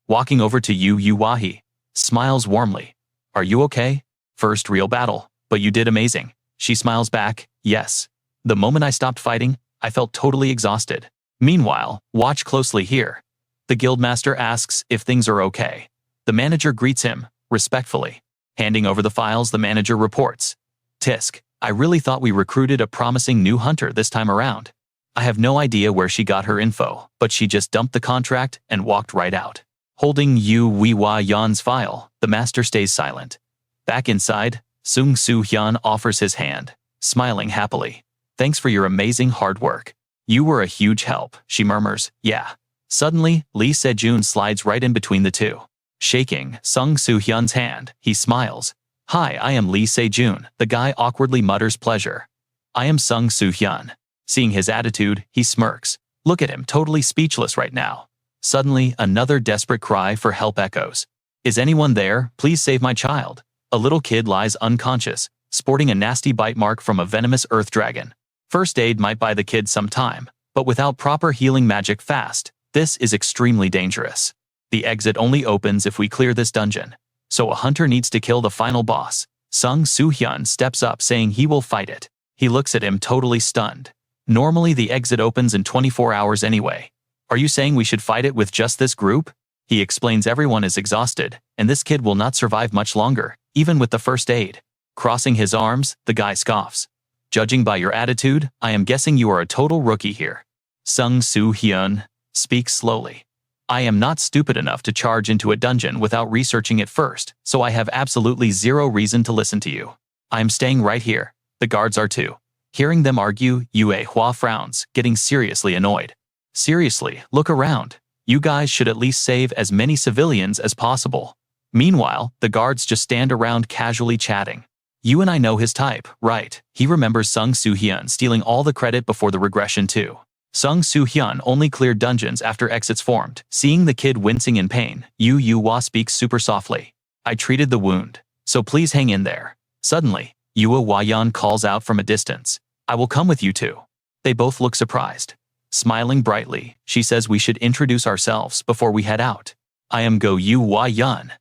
Walking over to he smiles warmly. Are you okay? First real battle, but you did amazing. She smiles back, yes. The moment I stopped fighting, I felt totally exhausted. Meanwhile, watch closely here. The guildmaster asks if things are okay. The manager greets him, respectfully. Handing over the files, the manager reports. Tisk, I really thought we recruited a promising new hunter this time around. I have no idea where she got her info, but she just dumped the contract and walked right out. Holding Yan's file, the master stays silent. Back inside, Sung Soo-hyun offers his hand, smiling happily. Thanks for your amazing hard work. You were a huge help, she murmurs. Yeah. Suddenly, Lee Se-jun slides right in between the two. Shaking Sung Soo-hyun's hand, he smiles. Hi, I am Lee Se-jun, the guy awkwardly mutters pleasure. I am Sung Soo-hyun. Seeing his attitude, he smirks. Look at him, totally speechless right now. Suddenly, another desperate cry for help echoes. Is anyone there? Please save my child. A little kid lies unconscious, sporting a nasty bite mark from a venomous earth dragon. First aid might buy the kid some time, but without proper healing magic fast, this is extremely dangerous. The exit only opens if we clear this dungeon. So a hunter needs to kill the final boss. Sung Soo-hyun steps up saying he will fight it. He looks at him totally stunned. Normally the exit opens in 24 hours anyway. Are you saying we should fight it with just this group? He explains everyone is exhausted, and this kid will not survive much longer, even with the first aid. Crossing his arms, the guy scoffs. Judging by your attitude, I am guessing you are a total rookie here. Sung Soo-hyun speaks slowly. I am not stupid enough to charge into a dungeon without researching it first, so I have absolutely zero reason to listen to you. I am staying right here. The guards are too. Hearing them argue, Hua frowns, getting seriously annoyed. Seriously, look around. You guys should at least save as many civilians as possible. Meanwhile, the guards just stand around casually chatting. You and I know his type, right? He remembers Sung Soo-hyun stealing all the credit before the regression too. Sung Soo-hyun only cleared dungeons after exits formed. Seeing the kid wincing in pain, Hua speaks super softly. I treated the wound, so please hang in there. Suddenly, Yan calls out from a distance. I will come with you too. They both look surprised. Smiling brightly, she says we should introduce ourselves before we head out. I am Go Yan.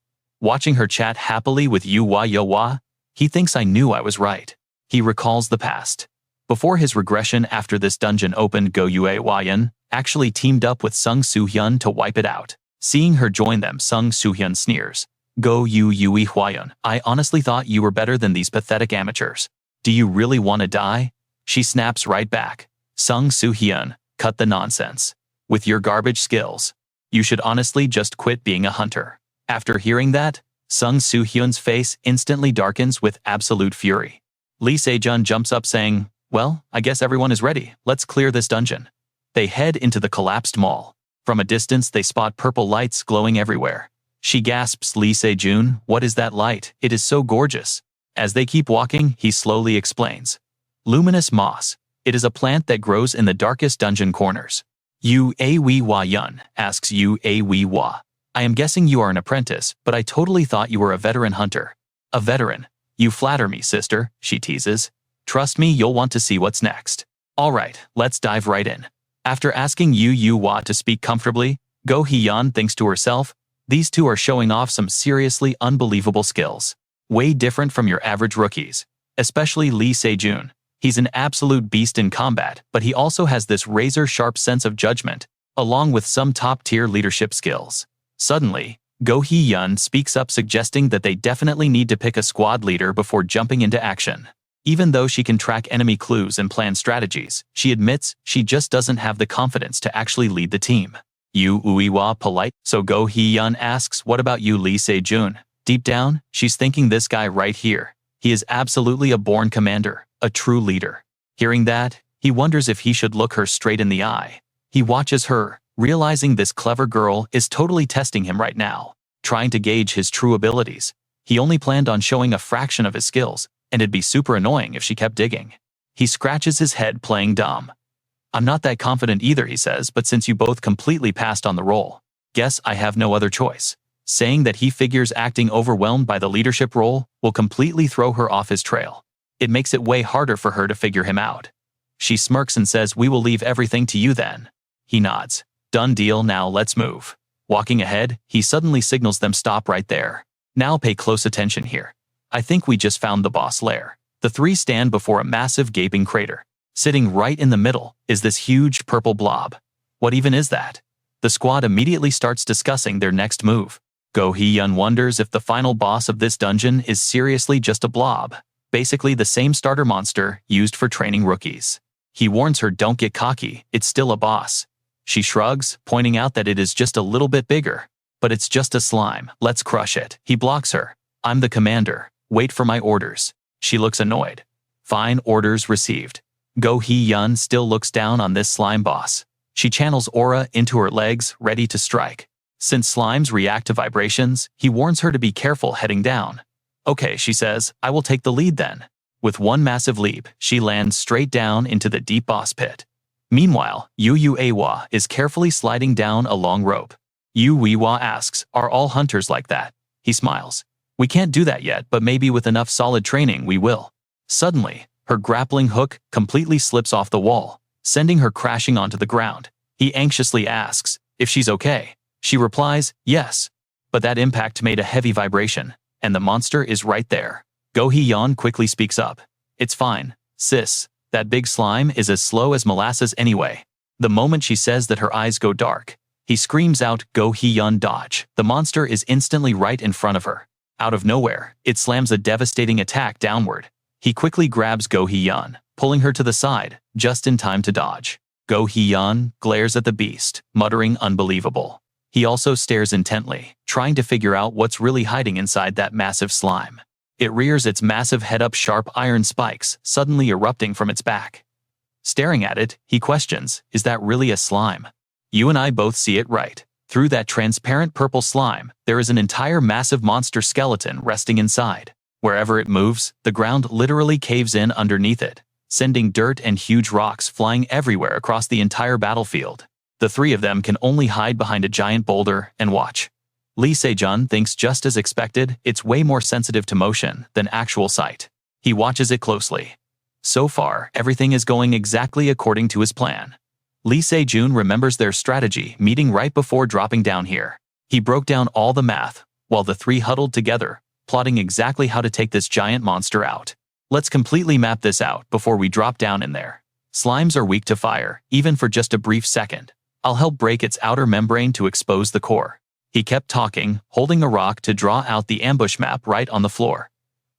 Watching her chat happily with Yawa, he thinks I knew I was right. He recalls the past. Before his regression after this dungeon opened, Go Yan actually teamed up with Sung Soo-hyun to wipe it out. Seeing her join them, Sung Soo-hyun sneers. Go Yan, I honestly thought you were better than these pathetic amateurs. Do you really want to die? She snaps right back. Sung Soo-hyun, cut the nonsense. With your garbage skills, you should honestly just quit being a hunter. After hearing that, Sung Soo-hyun's face instantly darkens with absolute fury. Lee Se-jun jumps up saying, well, I guess everyone is ready. Let's clear this dungeon. They head into the collapsed mall. From a distance, they spot purple lights glowing everywhere. She gasps, Lee Se-jun, what is that light? It is so gorgeous. As they keep walking, he slowly explains. Luminous moss. It is a plant that grows in the darkest dungeon corners. Yun asks Wa. I am guessing you are an apprentice, but I totally thought you were a veteran hunter. A veteran? You flatter me, sister, she teases. Trust me, you'll want to see what's next. Alright, let's dive right in. After asking Wa to speak comfortably, Go Hee-yeon thinks to herself, these two are showing off some seriously unbelievable skills. Way different from your average rookies. Especially Lee Se-jun. He's an absolute beast in combat, but he also has this razor-sharp sense of judgment, along with some top-tier leadership skills. Suddenly, Go Hee-yeon speaks up suggesting that they definitely need to pick a squad leader before jumping into action. Even though she can track enemy clues and plan strategies, she admits she just doesn't have the confidence to actually lead the team. Yu Uiwa polite, so Go Hee-yeon asks, what about you, Lee Se-jun? Deep down, she's thinking this guy right here. He is absolutely a born commander, a true leader. Hearing that, he wonders if he should look her straight in the eye. He watches her, realizing this clever girl is totally testing him right now, trying to gauge his true abilities. He only planned on showing a fraction of his skills, and it'd be super annoying if she kept digging. He scratches his head playing dumb. I'm not that confident either, he says, but since you both completely passed on the role, guess I have no other choice. Saying that he figures acting overwhelmed by the leadership role will completely throw her off his trail. It makes it way harder for her to figure him out. She smirks and says, we will leave everything to you then. He nods. Done deal, now let's move. Walking ahead, he suddenly signals them stop right there. Now pay close attention here. I think we just found the boss lair. The three stand before a massive gaping crater. Sitting right in the middle is this huge purple blob. What even is that? The squad immediately starts discussing their next move. Go Hee-yeon wonders if the final boss of this dungeon is seriously just a blob, basically the same starter monster used for training rookies. He warns her, don't get cocky, it's still a boss. She shrugs, pointing out that it is just a little bit bigger. But it's just a slime, let's crush it. He blocks her. I'm the commander, wait for my orders. She looks annoyed. Fine, orders received. Go Hee-yeon still looks down on this slime boss. She channels aura into her legs, ready to strike. Since slimes react to vibrations, he warns her to be careful heading down. Okay, she says, I will take the lead then. With one massive leap, she lands straight down into the deep boss pit. Meanwhile, Yu Uiwa is carefully sliding down a long rope. Yu Uiwa asks, are all hunters like that? He smiles. We can't do that yet, but maybe with enough solid training we will. Suddenly, her grappling hook completely slips off the wall, sending her crashing onto the ground. He anxiously asks if she's okay. She replies, yes. But that impact made a heavy vibration, and the monster is right there. Go Hee-yeon quickly speaks up. It's fine, sis. That big slime is as slow as molasses anyway. The moment she says that, her eyes go dark. He screams out, Go Hee-yeon, dodge. The monster is instantly right in front of her. Out of nowhere, it slams a devastating attack downward. He quickly grabs Go Hee-yeon, pulling her to the side, just in time to dodge. Go Hee-yeon glares at the beast, muttering unbelievable. He also stares intently, trying to figure out what's really hiding inside that massive slime. It rears its massive head up, sharp iron spikes suddenly erupting from its back. Staring at it, he questions, is that really a slime? You and I both see it right. Through that transparent purple slime, there is an entire massive monster skeleton resting inside. Wherever it moves, the ground literally caves in underneath it, sending dirt and huge rocks flying everywhere across the entire battlefield. The three of them can only hide behind a giant boulder and watch. Lee Se-jun thinks, just as expected, it's way more sensitive to motion than actual sight. He watches it closely. So far, everything is going exactly according to his plan. Lee Se-jun remembers their strategy meeting right before dropping down here. He broke down all the math, while the three huddled together, plotting exactly how to take this giant monster out. Let's completely map this out before we drop down in there. Slimes are weak to fire, even for just a brief second. I'll help break its outer membrane to expose the core. He kept talking, holding a rock to draw out the ambush map right on the floor.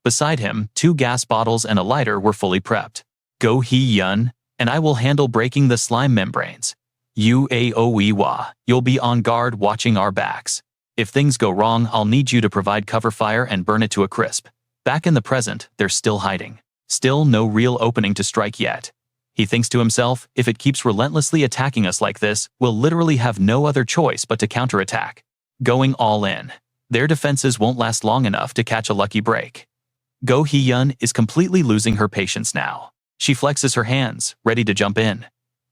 Beside him, 2 gas bottles and a lighter were fully prepped. Go Hee-yeon, and I will handle breaking the slime membranes. Yu Uiwa, you'll be on guard watching our backs. If things go wrong, I'll need you to provide cover fire and burn it to a crisp. Back in the present, they're still hiding. Still no real opening to strike yet. He thinks to himself, if it keeps relentlessly attacking us like this, we'll literally have no other choice but to counterattack. Going all in. Their defenses won't last long enough to catch a lucky break. Go Hee-yeon is completely losing her patience now. She flexes her hands, ready to jump in.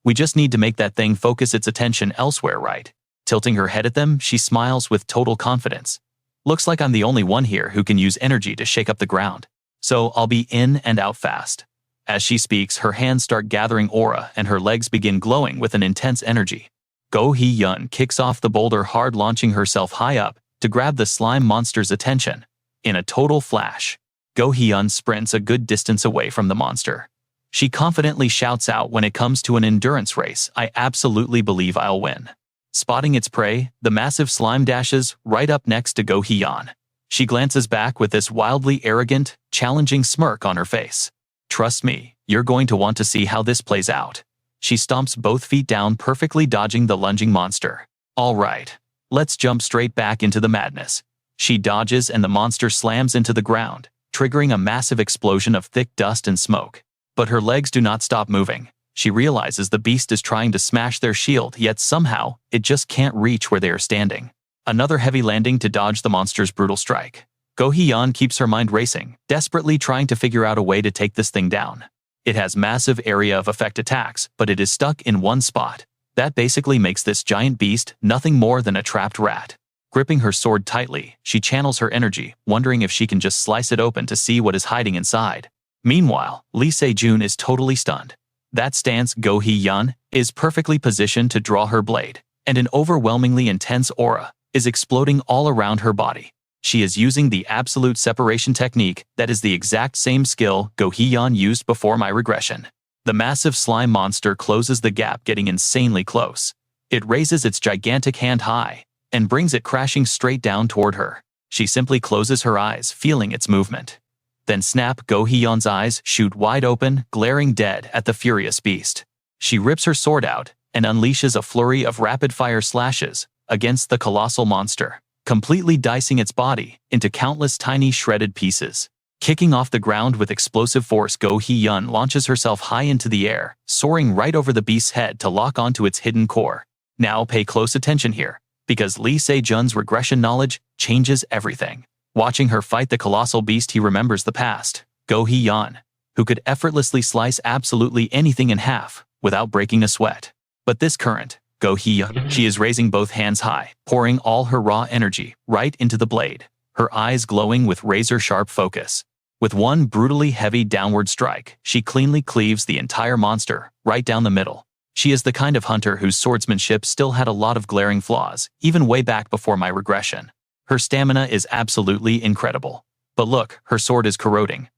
We just need to make that thing focus its attention elsewhere, right? Tilting her head at them, she smiles with total confidence. Looks like I'm the only one here who can use energy to shake up the ground. So I'll be in and out fast. As she speaks, her hands start gathering aura and her legs begin glowing with an intense energy. Go Hee-yeon kicks off the boulder hard, launching herself high up to grab the slime monster's attention. In a total flash, Go Hee-yeon sprints a good distance away from the monster. She confidently shouts out, when it comes to an endurance race, I absolutely believe I'll win. Spotting its prey, the massive slime dashes right up next to Go Hee-yeon. She glances back with this wildly arrogant, challenging smirk on her face. Trust me, you're going to want to see how this plays out. She stomps both feet down, perfectly dodging the lunging monster. All right, let's jump straight back into the madness. She dodges and the monster slams into the ground, triggering a massive explosion of thick dust and smoke. But her legs do not stop moving. She realizes the beast is trying to smash their shield, yet somehow, it just can't reach where they are standing. Another heavy landing to dodge the monster's brutal strike. Go Hee-yeon keeps her mind racing, desperately trying to figure out a way to take this thing down. It has massive area of effect attacks, but it is stuck in one spot. That basically makes this giant beast nothing more than a trapped rat. Gripping her sword tightly, she channels her energy, wondering if she can just slice it open to see what is hiding inside. Meanwhile, Lee Se-jun is totally stunned. That stance, Go Hee-yeon is perfectly positioned to draw her blade, and an overwhelmingly intense aura is exploding all around her body. She is using the absolute separation technique that is the exact same skill Go Hee-yeon used before my regression. The massive slime monster closes the gap, getting insanely close. It raises its gigantic hand high and brings it crashing straight down toward her. She simply closes her eyes, feeling its movement. Then snap, Go Hee-yeon's eyes shoot wide open, glaring dead at the furious beast. She rips her sword out and unleashes a flurry of rapid-fire slashes against the colossal monster, completely dicing its body into countless tiny shredded pieces. Kicking off the ground with explosive force, Go Hee-yeon launches herself high into the air, soaring right over the beast's head to lock onto its hidden core. Now pay close attention here, because Lee Se-jun's regression knowledge changes everything. Watching her fight the colossal beast, he remembers the past, Go Hee-yeon, who could effortlessly slice absolutely anything in half without breaking a sweat. But this current, Go Hee-yeon, she is raising both hands high, pouring all her raw energy right into the blade, her eyes glowing with razor-sharp focus. With one brutally heavy downward strike, she cleanly cleaves the entire monster right down the middle. She is the kind of hunter whose swordsmanship still had a lot of glaring flaws, even way back before my regression. Her stamina is absolutely incredible. But look, her sword is corroding.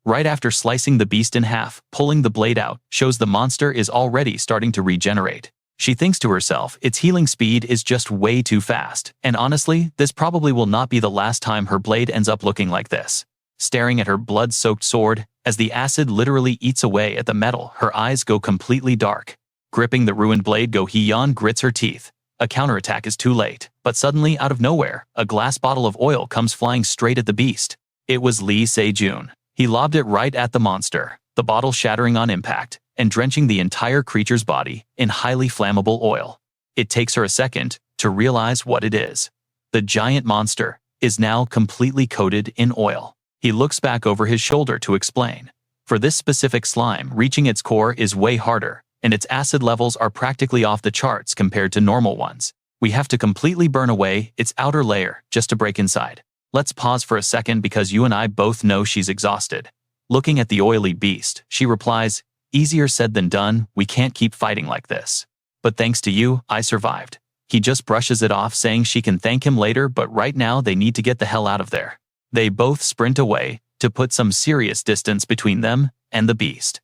Right after slicing the beast in half, pulling the blade out shows the monster is already starting to regenerate. She thinks to herself, its healing speed is just way too fast, and honestly, this probably will not be the last time her blade ends up looking like this. Staring at her blood-soaked sword, as the acid literally eats away at the metal, her eyes go completely dark. Gripping the ruined blade, Go Hee-yeon grits her teeth. A counterattack is too late, but suddenly, out of nowhere, a glass bottle of oil comes flying straight at the beast. It was Lee Se-jun. He lobbed it right at the monster, the bottle shattering on impact and drenching the entire creature's body in highly flammable oil. It takes her a second to realize what it is. The giant monster is now completely coated in oil. He looks back over his shoulder to explain. For this specific slime, reaching its core is way harder, and its acid levels are practically off the charts compared to normal ones. We have to completely burn away its outer layer just to break inside. Let's pause for a second because you and I both know she's exhausted. Looking at the oily beast, she replies, easier said than done, we can't keep fighting like this. But thanks to you, I survived. He just brushes it off, saying she can thank him later, but right now they need to get the hell out of there. They both sprint away to put some serious distance between them and the beast.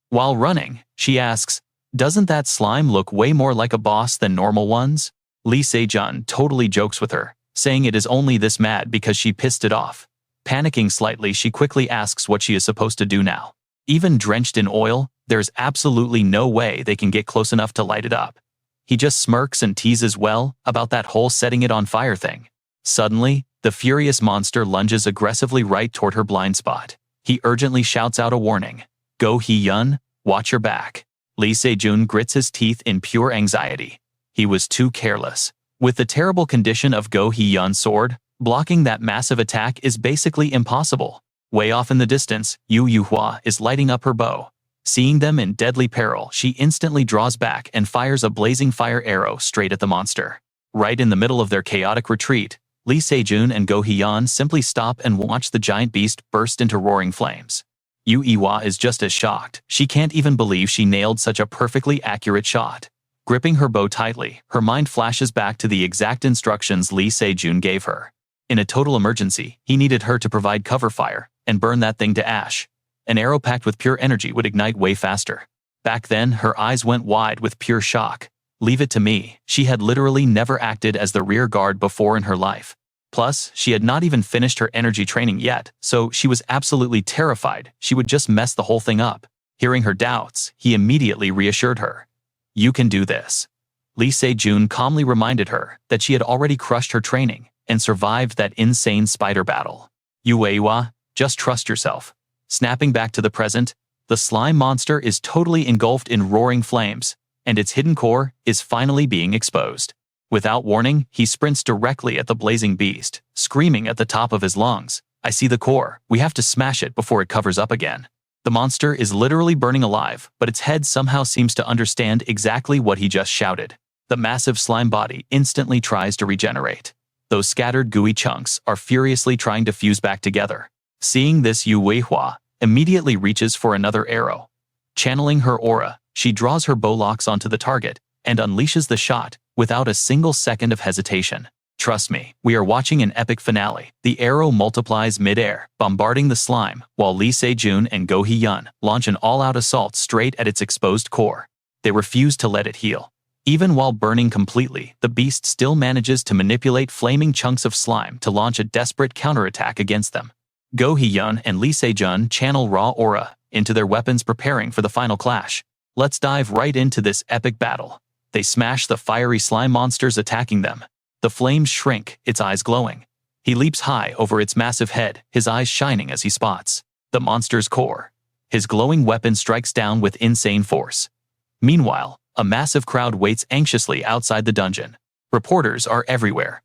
While running, she asks, doesn't that slime look way more like a boss than normal ones? Lee Se-jun totally jokes with her, saying it is only this mad because she pissed it off. Panicking slightly, she quickly asks what she is supposed to do now. Even drenched in oil, there's absolutely no way they can get close enough to light it up. He just smirks and teases well about that whole setting it on fire thing. Suddenly, the furious monster lunges aggressively right toward her blind spot. He urgently shouts out a warning. Go Hee-yeon, watch your back. Lee Se-jun grits his teeth in pure anxiety. He was too careless. With the terrible condition of Go Hee-yeon's sword, blocking that massive attack is basically impossible. Way off in the distance, Yu-hua is lighting up her bow. Seeing them in deadly peril, she instantly draws back and fires a blazing fire arrow straight at the monster. Right in the middle of their chaotic retreat, Lee Se-jun and Go Hee-yeon simply stop and watch the giant beast burst into roaring flames. Yu-hua is just as shocked. She can't even believe she nailed such a perfectly accurate shot. Gripping her bow tightly, her mind flashes back to the exact instructions Lee Se-jun gave her. In a total emergency, he needed her to provide cover fire and burn that thing to ash. An arrow packed with pure energy would ignite way faster. Back then, her eyes went wide with pure shock. Leave it to me, she had literally never acted as the rear guard before in her life. Plus, she had not even finished her energy training yet, so she was absolutely terrified she would just mess the whole thing up. Hearing her doubts, he immediately reassured her. You can do this. Lee Se-jun calmly reminded her that she had already crushed her training and survived that insane spider battle. Yueiwa, just trust yourself. Snapping back to the present, the slime monster is totally engulfed in roaring flames, and its hidden core is finally being exposed. Without warning, he sprints directly at the blazing beast, screaming at the top of his lungs, I see the core, we have to smash it before it covers up again. The monster is literally burning alive, but its head somehow seems to understand exactly what he just shouted. The massive slime body instantly tries to regenerate. Those scattered gooey chunks are furiously trying to fuse back together. Seeing this, Yu Weihua immediately reaches for another arrow. Channeling her aura, she draws her bowlocks onto the target and unleashes the shot without a single second of hesitation. Trust me, we are watching an epic finale. The arrow multiplies mid-air, bombarding the slime, while Lee Se-jun and Go Hee-yeon launch an all-out assault straight at its exposed core. They refuse to let it heal. Even while burning completely, the beast still manages to manipulate flaming chunks of slime to launch a desperate counterattack against them. Go Hee-yeon and Lee Se-jun channel raw aura into their weapons, preparing for the final clash. Let's dive right into this epic battle. They smash the fiery slime monsters attacking them. The flames shrink, its eyes glowing. He leaps high over its massive head, his eyes shining as he spots the monster's core. His glowing weapon strikes down with insane force. Meanwhile, a massive crowd waits anxiously outside the dungeon. Reporters are everywhere.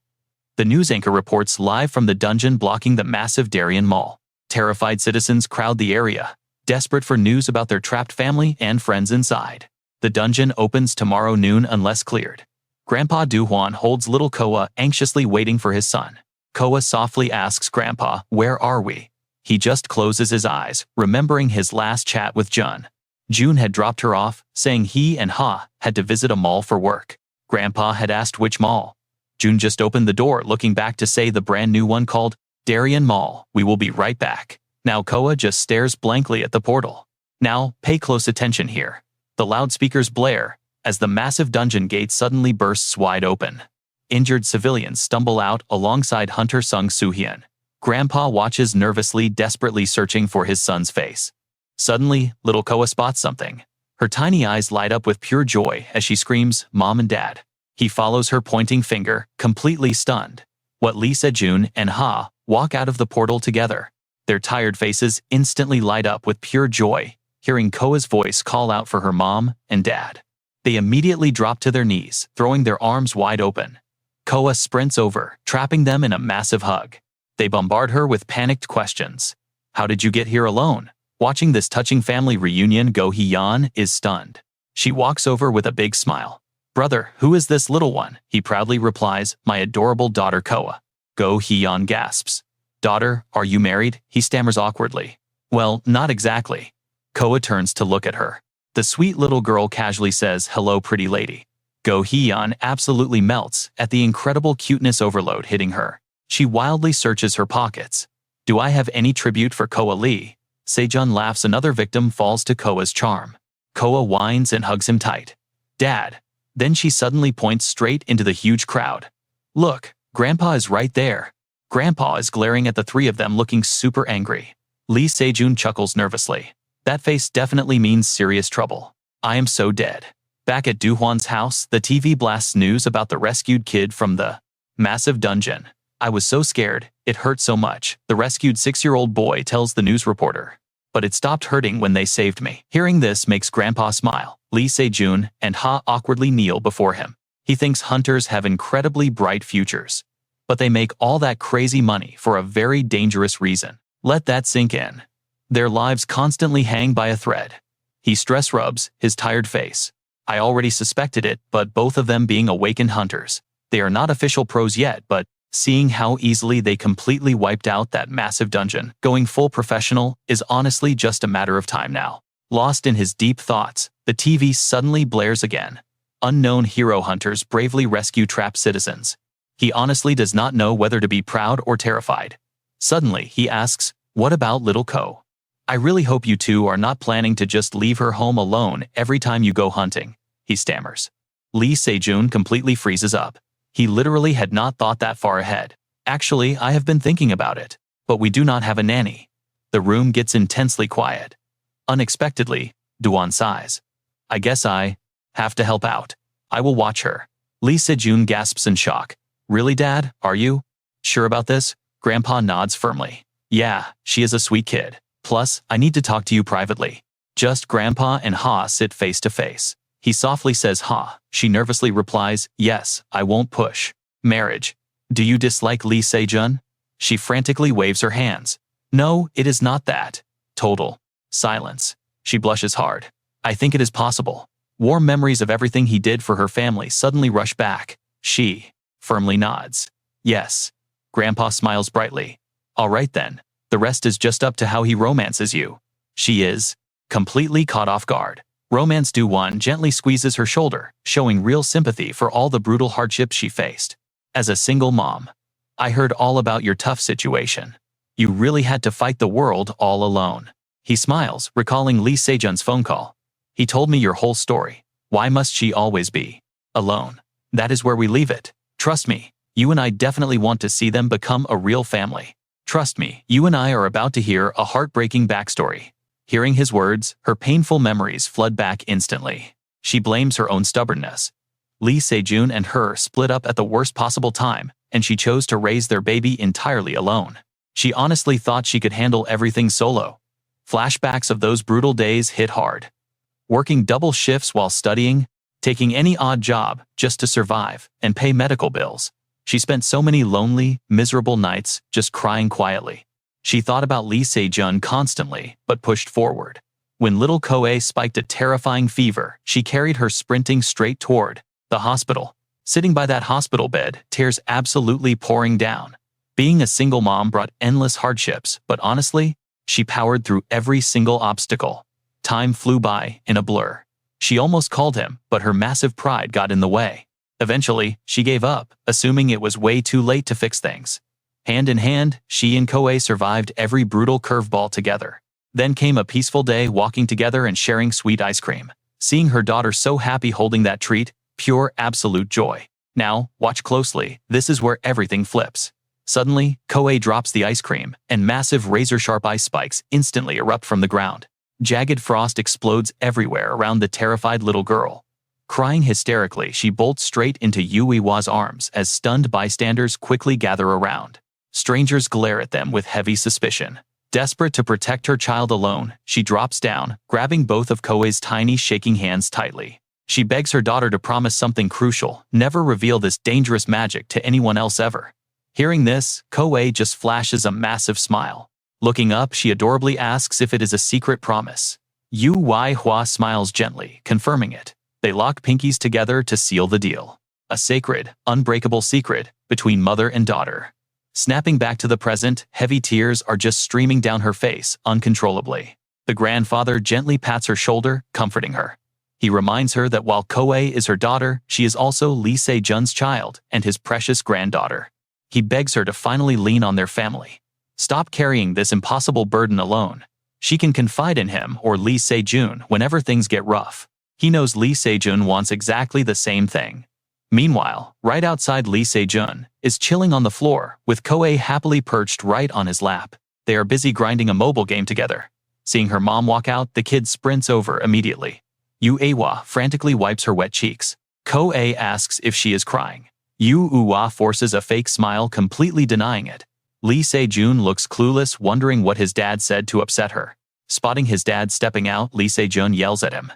The news anchor reports live from the dungeon blocking the massive Darien Mall. Terrified citizens crowd the area, desperate for news about their trapped family and friends inside. The dungeon opens tomorrow noon unless cleared. Grandpa Du-hwan holds little Koa anxiously waiting for his son. Koa softly asks Grandpa, where are we? He just closes his eyes, remembering his last chat with Jun. June had dropped her off, saying he and Ha had to visit a mall for work. Grandpa had asked which mall. June just opened the door, looking back to say the brand new one called Darien Mall. We will be right back. Now Koa just stares blankly at the portal. Now, pay close attention here. The loudspeakers blare as the massive dungeon gate suddenly bursts wide open. Injured civilians stumble out alongside Hunter Sung Soo-hyun. Grandpa watches nervously, desperately searching for his son's face. Suddenly, little Koa spots something. Her tiny eyes light up with pure joy as she screams, Mom and Dad. He follows her pointing finger, completely stunned. What Lee Se-jun and Ha walk out of the portal together. Their tired faces instantly light up with pure joy, hearing Koa's voice call out for her mom and dad. They immediately drop to their knees, throwing their arms wide open. Koa sprints over, trapping them in a massive hug. They bombard her with panicked questions. How did you get here alone? Watching this touching family reunion, Go Hee-yeon is stunned. She walks over with a big smile. Brother, who is this little one? He proudly replies, my adorable daughter Koa. Go Hee-yeon gasps. Daughter, are you married? He stammers awkwardly. Well, not exactly. Koa turns to look at her. The sweet little girl casually says, hello pretty lady. Go Hee-yeon absolutely melts at the incredible cuteness overload hitting her. She wildly searches her pockets. Do I have any tribute for Koa Lee? Se-jun laughs. Another victim falls to Koa's charm. Koa whines and hugs him tight. Dad. Then she suddenly points straight into the huge crowd. Look, Grandpa is right there. Grandpa is glaring at the three of them, looking super angry. Lee Se-jun chuckles nervously. That face definitely means serious trouble. I am so dead. Back at Du-hwan's house, the TV blasts news about the rescued kid from the massive dungeon. I was so scared, it hurt so much, the rescued 6-year-old boy tells the news reporter. But it stopped hurting when they saved me. Hearing this makes Grandpa smile. Lee Se-jun and Ha awkwardly kneel before him. He thinks hunters have incredibly bright futures. But they make all that crazy money for a very dangerous reason. Let that sink in. Their lives constantly hang by a thread. He stress rubs his tired face. I already suspected it, but both of them being awakened hunters. They are not official pros yet, but seeing how easily they completely wiped out that massive dungeon, going full professional is honestly just a matter of time now. Lost in his deep thoughts, the TV suddenly blares again. Unknown hero hunters bravely rescue trapped citizens. He honestly does not know whether to be proud or terrified. Suddenly, he asks, what about little Ko? I really hope you two are not planning to just leave her home alone every time you go hunting, he stammers. Lee Se-jun completely freezes up. He literally had not thought that far ahead. Actually, I have been thinking about it, but we do not have a nanny. The room gets intensely quiet. Unexpectedly, Duan sighs. I guess I have to help out. I will watch her. Lee Se-jun gasps in shock. Really, Dad? Are you sure about this? Grandpa nods firmly. Yeah, she is a sweet kid. Plus, I need to talk to you privately. Just Grandpa and Ha sit face to face. He softly says Ha. She nervously replies, yes, I won't push. Marriage. Do you dislike Lee Se-jun? She frantically waves her hands. No, it is not that. Total silence. She blushes hard. I think it is possible. Warm memories of everything he did for her family suddenly rush back. She firmly nods. Yes. Grandpa smiles brightly. All right then. The rest is just up to how he romances you. She is completely caught off guard. Romance Duan gently squeezes her shoulder, showing real sympathy for all the brutal hardships she faced. As a single mom, I heard all about your tough situation. You really had to fight the world all alone. He smiles, recalling Lee Se-jun's phone call. He told me your whole story. Why must she always be alone? That is where we leave it. Trust me, you and I definitely want to see them become a real family. Trust me, you and I are about to hear a heartbreaking backstory. Hearing his words, her painful memories flood back instantly. She blames her own stubbornness. Lee Se-jun and her split up at the worst possible time, and she chose to raise their baby entirely alone. She honestly thought she could handle everything solo. Flashbacks of those brutal days hit hard. Working double shifts while studying, taking any odd job just to survive and pay medical bills. She spent so many lonely, miserable nights just crying quietly. She thought about Lee Se-jun constantly, but pushed forward. When little Coa spiked a terrifying fever, she carried her sprinting straight toward the hospital. Sitting by that hospital bed, tears absolutely pouring down. Being a single mom brought endless hardships, but honestly, she powered through every single obstacle. Time flew by in a blur. She almost called him, but her massive pride got in the way. Eventually, she gave up, assuming it was way too late to fix things. Hand in hand, she and Coa survived every brutal curveball together. Then came a peaceful day walking together and sharing sweet ice cream. Seeing her daughter so happy holding that treat, pure absolute joy. Now, watch closely, this is where everything flips. Suddenly, Coa drops the ice cream, and massive razor-sharp ice spikes instantly erupt from the ground. Jagged frost explodes everywhere around the terrified little girl. Crying hysterically, she bolts straight into Yuiwa's arms as stunned bystanders quickly gather around. Strangers glare at them with heavy suspicion. Desperate to protect her child alone, she drops down, grabbing both of Koei's tiny shaking hands tightly. She begs her daughter to promise something crucial, never reveal this dangerous magic to anyone else ever. Hearing this, Coa just flashes a massive smile. Looking up, she adorably asks if it is a secret promise. Yuihua smiles gently, confirming it. They lock pinkies together to seal the deal. A sacred, unbreakable secret between mother and daughter. Snapping back to the present, heavy tears are just streaming down her face uncontrollably. The grandfather gently pats her shoulder, comforting her. He reminds her that while Coa is her daughter, she is also Lee Se-jun's child and his precious granddaughter. He begs her to finally lean on their family. Stop carrying this impossible burden alone. She can confide in him or Lee Se-jun whenever things get rough. He knows Lee Se-jun wants exactly the same thing. Meanwhile, right outside, Lee Se-jun is chilling on the floor, with Coa happily perched right on his lap. They are busy grinding a mobile game together. Seeing her mom walk out, the kid sprints over immediately. Yuiwa frantically wipes her wet cheeks. Coa asks if she is crying. Yuiwa forces a fake smile, completely denying it. Lee Se-jun looks clueless, wondering what his dad said to upset her. Spotting his dad stepping out, Lee Se-jun yells at him.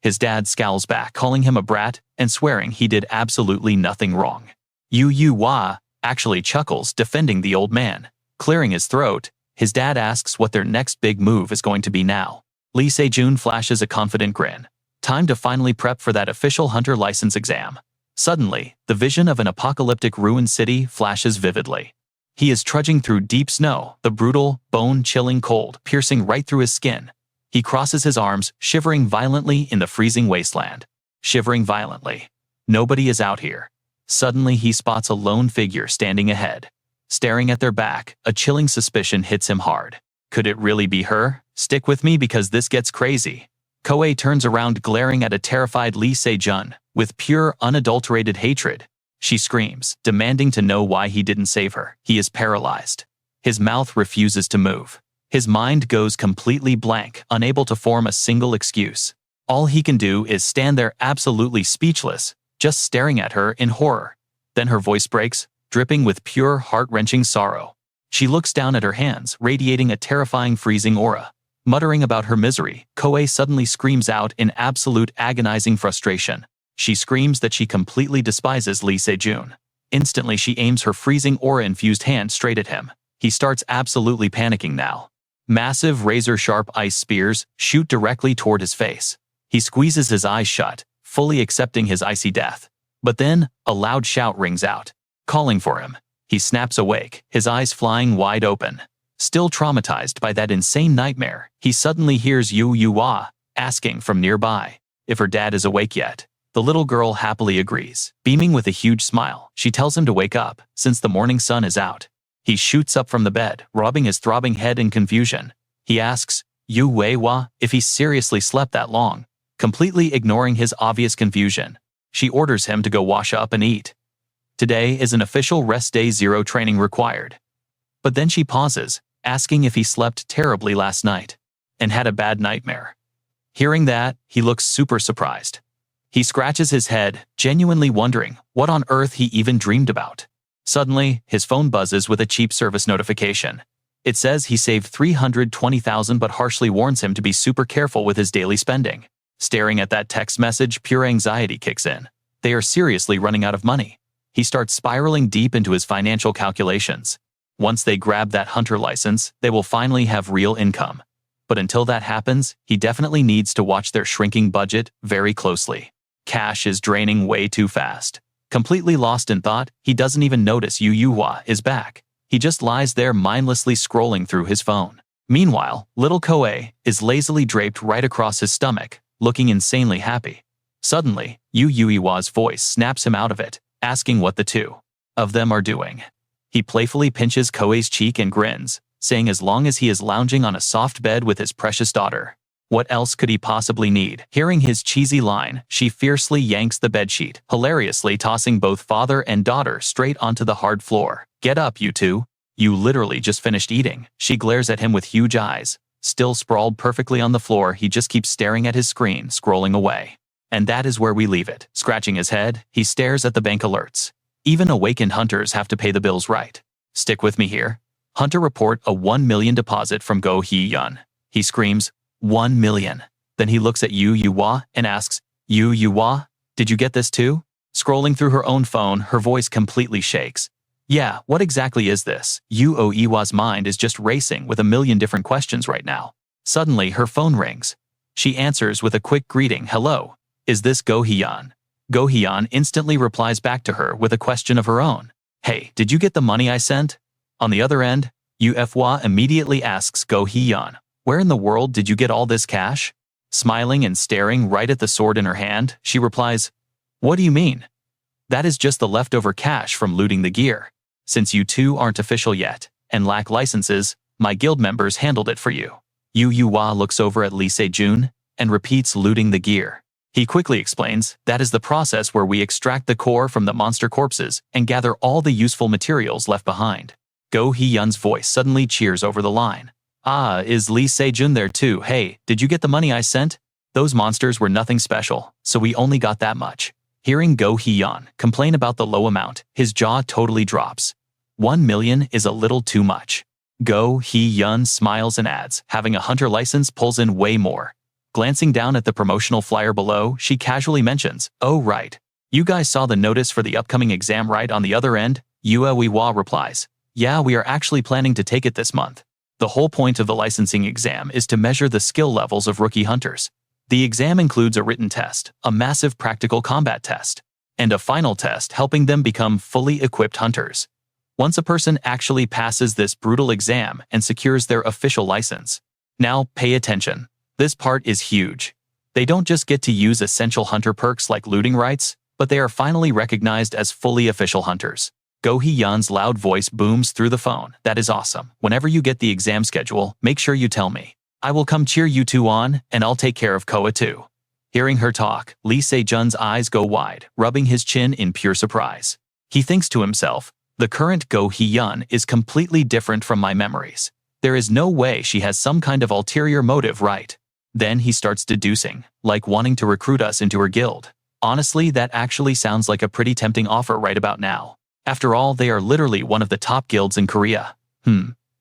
His dad scowls back, calling him a brat and swearing he did absolutely nothing wrong. Yuiwa actually chuckles, defending the old man. Clearing his throat, his dad asks what their next big move is going to be now. Lee Se-jun flashes a confident grin. Time to finally prep for that official hunter license exam. Suddenly, the vision of an apocalyptic ruined city flashes vividly. He is trudging through deep snow, the brutal, bone-chilling cold piercing right through his skin. He crosses his arms, shivering violently in the freezing wasteland. Shivering violently. Nobody is out here. Suddenly he spots a lone figure standing ahead. Staring at their back, a chilling suspicion hits him hard. Could it really be her? Stick with me because this gets crazy. Koa turns around glaring at a terrified Lee Se-jun, with pure, unadulterated hatred. She screams, demanding to know why he didn't save her. He is paralyzed. His mouth refuses to move. His mind goes completely blank, unable to form a single excuse. All he can do is stand there absolutely speechless, just staring at her in horror. Then her voice breaks, dripping with pure, heart-wrenching sorrow. She looks down at her hands, radiating a terrifying freezing aura. Muttering about her misery, Koa suddenly screams out in absolute agonizing frustration. She screams that she completely despises Lee Se-jun. Instantly she aims her freezing aura-infused hand straight at him. He starts absolutely panicking now. Massive razor-sharp ice spears shoot directly toward his face. He squeezes his eyes shut, fully accepting his icy death. But then, a loud shout rings out, calling for him. He snaps awake, his eyes flying wide open. Still traumatized by that insane nightmare, he suddenly hears Yu-Wa asking from nearby if her dad is awake yet. The little girl happily agrees. Beaming with a huge smile, she tells him to wake up, since the morning sun is out. He shoots up from the bed, rubbing his throbbing head in confusion. He asks Yu-Wa if he seriously slept that long, completely ignoring his obvious confusion. She orders him to go wash up and eat. Today is an official rest day, 0 training required. But then she pauses, asking if he slept terribly last night and had a bad nightmare. Hearing that, he looks super surprised. He scratches his head, genuinely wondering what on earth he even dreamed about. Suddenly, his phone buzzes with a cheap service notification. It says he saved 320,000 but harshly warns him to be super careful with his daily spending. Staring at that text message, pure anxiety kicks in. They are seriously running out of money. He starts spiraling deep into his financial calculations. Once they grab that hunter license, they will finally have real income. But until that happens, he definitely needs to watch their shrinking budget very closely. Cash is draining way too fast. Completely lost in thought, he doesn't even notice Yu-Wa is back. He just lies there mindlessly scrolling through his phone. Meanwhile, little Koa is lazily draped right across his stomach, looking insanely happy. Suddenly, Yu-Wa's voice snaps him out of it, asking what the two of them are doing. He playfully pinches Koa's cheek and grins, saying as long as he is lounging on a soft bed with his precious daughter, what else could he possibly need? Hearing his cheesy line, she fiercely yanks the bedsheet, hilariously tossing both father and daughter straight onto the hard floor. Get up, you two. You literally just finished eating. She glares at him with huge eyes. Still sprawled perfectly on the floor, he just keeps staring at his screen, scrolling away. And that is where we leave it. Scratching his head, he stares at the bank alerts. Even awakened hunters have to pay the bills, right? Stick with me here. Hunter report a 1 million deposit from Go Hee-yun. He screams, 1 million. Then he looks at Yu-Wa and asks, Yu-Wa, did you get this too? Scrolling through her own phone, her voice completely shakes. Yeah, what exactly is this? Yu-Wa's mind is just racing with a million different questions right now. Suddenly, her phone rings. She answers with a quick greeting, hello. Is this Go Hee-yun? Go Hee-yun instantly replies back to her with a question of her own. Hey, did you get the money I sent? On the other end, Yu-Wa immediately asks Go Hee-yun, where in the world did you get all this cash? Smiling and staring right at the sword in her hand, she replies, what do you mean? That is just the leftover cash from looting the gear. Since you two aren't official yet and lack licenses, my guild members handled it for you. Yu-Wa looks over at Lee Se-jun and repeats looting the gear. He quickly explains, that is the process where we extract the core from the monster corpses and gather all the useful materials left behind. Go Hee-yun's voice suddenly cheers over the line. Ah, is Lee Se-jun there too? Hey, did you get the money I sent? Those monsters were nothing special, so we only got that much. Hearing Go Hee-yun complain about the low amount, his jaw totally drops. 1 million is a little too much. Go Hee-yun smiles and adds, having a hunter license pulls in way more. Glancing down at the promotional flyer below, she casually mentions, oh right. You guys saw the notice for the upcoming exam right on the other end? Yu-Wa replies, yeah, we are actually planning to take it this month. The whole point of the licensing exam is to measure the skill levels of rookie hunters. The exam includes a written test, a massive practical combat test, and a final test helping them become fully equipped hunters. Once a person actually passes this brutal exam and secures their official license. Now, pay attention. This part is huge. They don't just get to use essential hunter perks like looting rights, but they are finally recognized as fully official hunters. Go Hee-yun's loud voice booms through the phone. That is awesome. Whenever you get the exam schedule, make sure you tell me. I will come cheer you two on, and I'll take care of Koa too. Hearing her talk, Lee Se-jun's eyes go wide, rubbing his chin in pure surprise. He thinks to himself, the current Go Hee-yeon is completely different from my memories. There is no way she has some kind of ulterior motive, right? Then he starts deducing, like wanting to recruit us into her guild. Honestly, that actually sounds like a pretty tempting offer right about now. After all, they are literally one of the top guilds in Korea.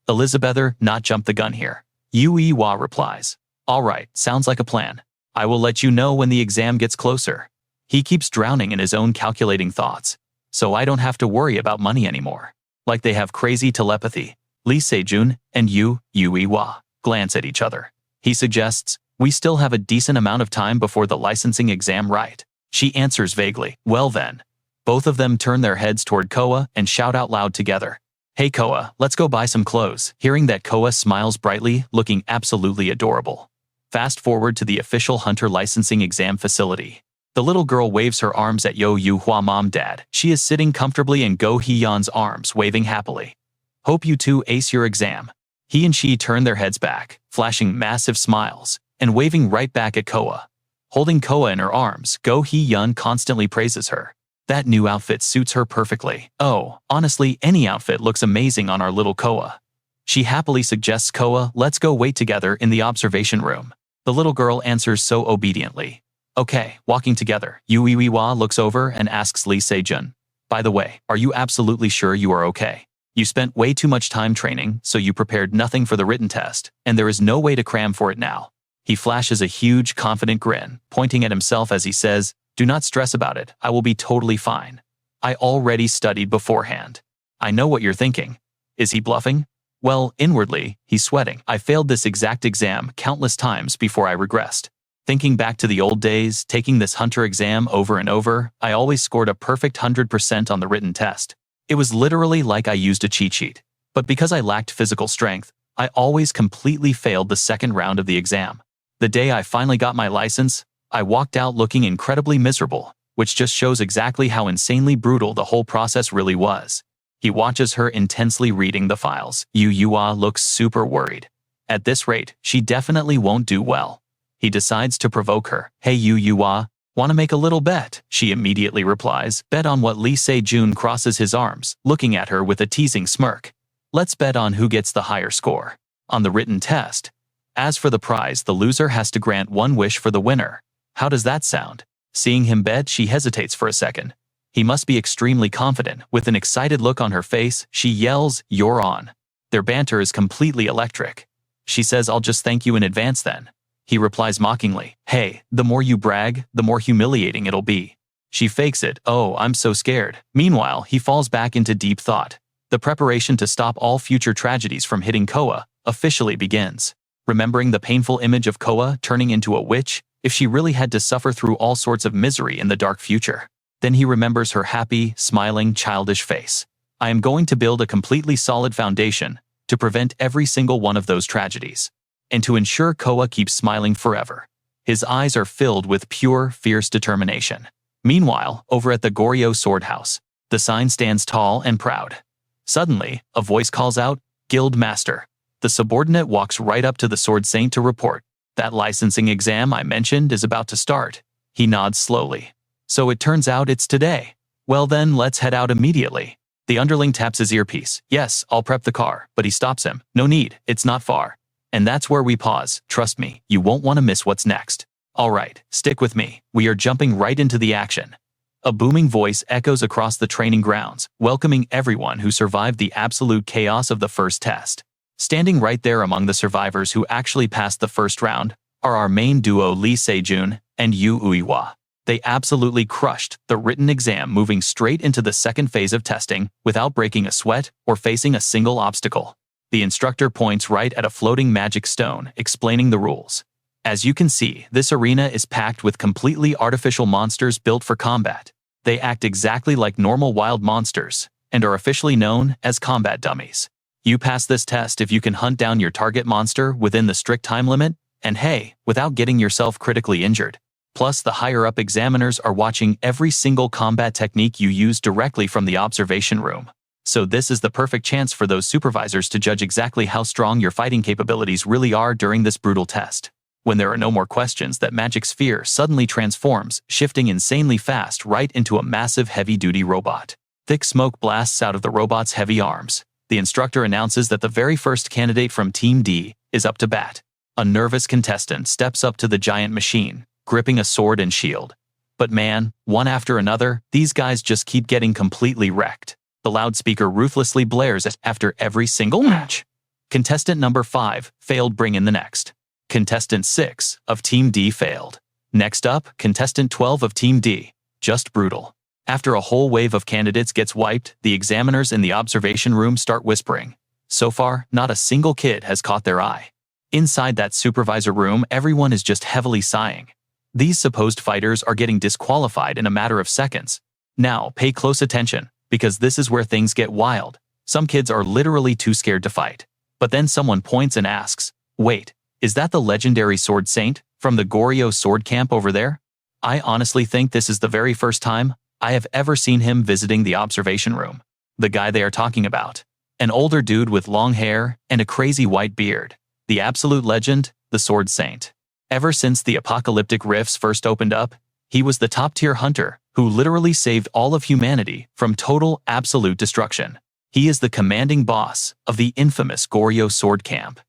Elizabether, not jump the gun here. Yu-Yi-wa replies. Alright, sounds like a plan. I will let you know when the exam gets closer. He keeps drowning in his own calculating thoughts, so I don't have to worry about money anymore. Like they have crazy telepathy. Lee Se-jun and Yu-Yi-wa glance at each other. He suggests, we still have a decent amount of time before the licensing exam, right? She answers vaguely, well then. Both of them turn their heads toward Koa and shout out loud together. Hey Koa, let's go buy some clothes. Hearing that, Koa smiles brightly, looking absolutely adorable. Fast forward to the official hunter licensing exam facility. The little girl waves her arms at Yo-Yu-hwa mom dad. She is sitting comfortably in Go Hee-yeon's arms, waving happily. Hope you two ace your exam. He and she turn their heads back, flashing massive smiles, and waving right back at Koa. Holding Koa in her arms, Go Hee-yeon constantly praises her. That new outfit suits her perfectly. Oh, honestly, any outfit looks amazing on our little Koa. She happily suggests Koa, let's go wait together in the observation room. The little girl answers so obediently. Okay, walking together, Yu-Yi-wa looks over and asks Lee Se-jun. By the way, are you absolutely sure you are okay? You spent way too much time training, so you prepared nothing for the written test, and there is no way to cram for it now. He flashes a huge, confident grin, pointing at himself as he says, do not stress about it, I will be totally fine. I already studied beforehand. I know what you're thinking. Is he bluffing? Well, inwardly, he's sweating. I failed this exact exam countless times before I regressed. Thinking back to the old days, taking this hunter exam over and over, I always scored a perfect 100% on the written test. It was literally like I used a cheat sheet. But because I lacked physical strength, I always completely failed the second round of the exam. The day I finally got my license, I walked out looking incredibly miserable, which just shows exactly how insanely brutal the whole process really was. He watches her intensely reading the files. Yu-Yi-wa looks super worried. At this rate, she definitely won't do well. He decides to provoke her. Hey Yu-Yi-wa, wanna make a little bet? She immediately replies, bet on what. Lee Se-jun crosses his arms, looking at her with a teasing smirk. Let's bet on who gets the higher score on the written test. As for the prize, the loser has to grant one wish for the winner. How does that sound? Seeing him bet, she hesitates for a second. He must be extremely confident. With an excited look on her face, she yells, you're on. Their banter is completely electric. She says, I'll just thank you in advance then. He replies mockingly, hey, the more you brag, the more humiliating it'll be. She fakes it, oh, I'm so scared. Meanwhile, he falls back into deep thought. The preparation to stop all future tragedies from hitting Koa officially begins. Remembering the painful image of Koa turning into a witch, if she really had to suffer through all sorts of misery in the dark future. Then he remembers her happy, smiling, childish face. I am going to build a completely solid foundation to prevent every single one of those tragedies, and to ensure Koa keeps smiling forever. His eyes are filled with pure, fierce determination. Meanwhile, over at the Goryeo Sword House, the sign stands tall and proud. Suddenly, a voice calls out, Guild Master. The subordinate walks right up to the Sword Saint to report. That licensing exam I mentioned is about to start. He nods slowly. So it turns out it's today. Well then, let's head out immediately. The underling taps his earpiece. Yes, I'll prep the car, but he stops him. No need, it's not far. And that's where we pause. Trust me, you won't want to miss what's next. Alright, stick with me. We are jumping right into the action. A booming voice echoes across the training grounds, welcoming everyone who survived the absolute chaos of the first test. Standing right there among the survivors who actually passed the first round are our main duo Lee Se-jun and Yu-Yi-wa. They absolutely crushed the written exam, moving straight into the second phase of testing without breaking a sweat or facing a single obstacle. The instructor points right at a floating magic stone, explaining the rules. As you can see, this arena is packed with completely artificial monsters built for combat. They act exactly like normal wild monsters and are officially known as combat dummies. You pass this test if you can hunt down your target monster within the strict time limit, and hey, without getting yourself critically injured. Plus, the higher-up examiners are watching every single combat technique you use directly from the observation room. So this is the perfect chance for those supervisors to judge exactly how strong your fighting capabilities really are during this brutal test. When there are no more questions, that magic sphere suddenly transforms, shifting insanely fast right into a massive heavy-duty robot. Thick smoke blasts out of the robot's heavy arms. The instructor announces that the very first candidate from Team D is up to bat. A nervous contestant steps up to the giant machine, gripping a sword and shield. But man, one after another, these guys just keep getting completely wrecked. The loudspeaker ruthlessly blares after every single match. Contestant number 5 failed, bring in the next. Contestant 6 of Team D failed. Next up, Contestant 12 of Team D. Just brutal. After a whole wave of candidates gets wiped, the examiners in the observation room start whispering. So far, not a single kid has caught their eye. Inside that supervisor room, everyone is just heavily sighing. These supposed fighters are getting disqualified in a matter of seconds. Now, pay close attention, because this is where things get wild. Some kids are literally too scared to fight. But then someone points and asks, "Wait, is that the legendary Sword Saint from the Goryeo Sword Camp over there?" I honestly think this is the very first time I have ever seen him visiting the observation room. The guy they are talking about. An older dude with long hair and a crazy white beard. The absolute legend, the Sword Saint. Ever since the apocalyptic rifts first opened up, he was the top-tier hunter who literally saved all of humanity from total, absolute destruction. He is the commanding boss of the infamous Goryeo Sword Camp.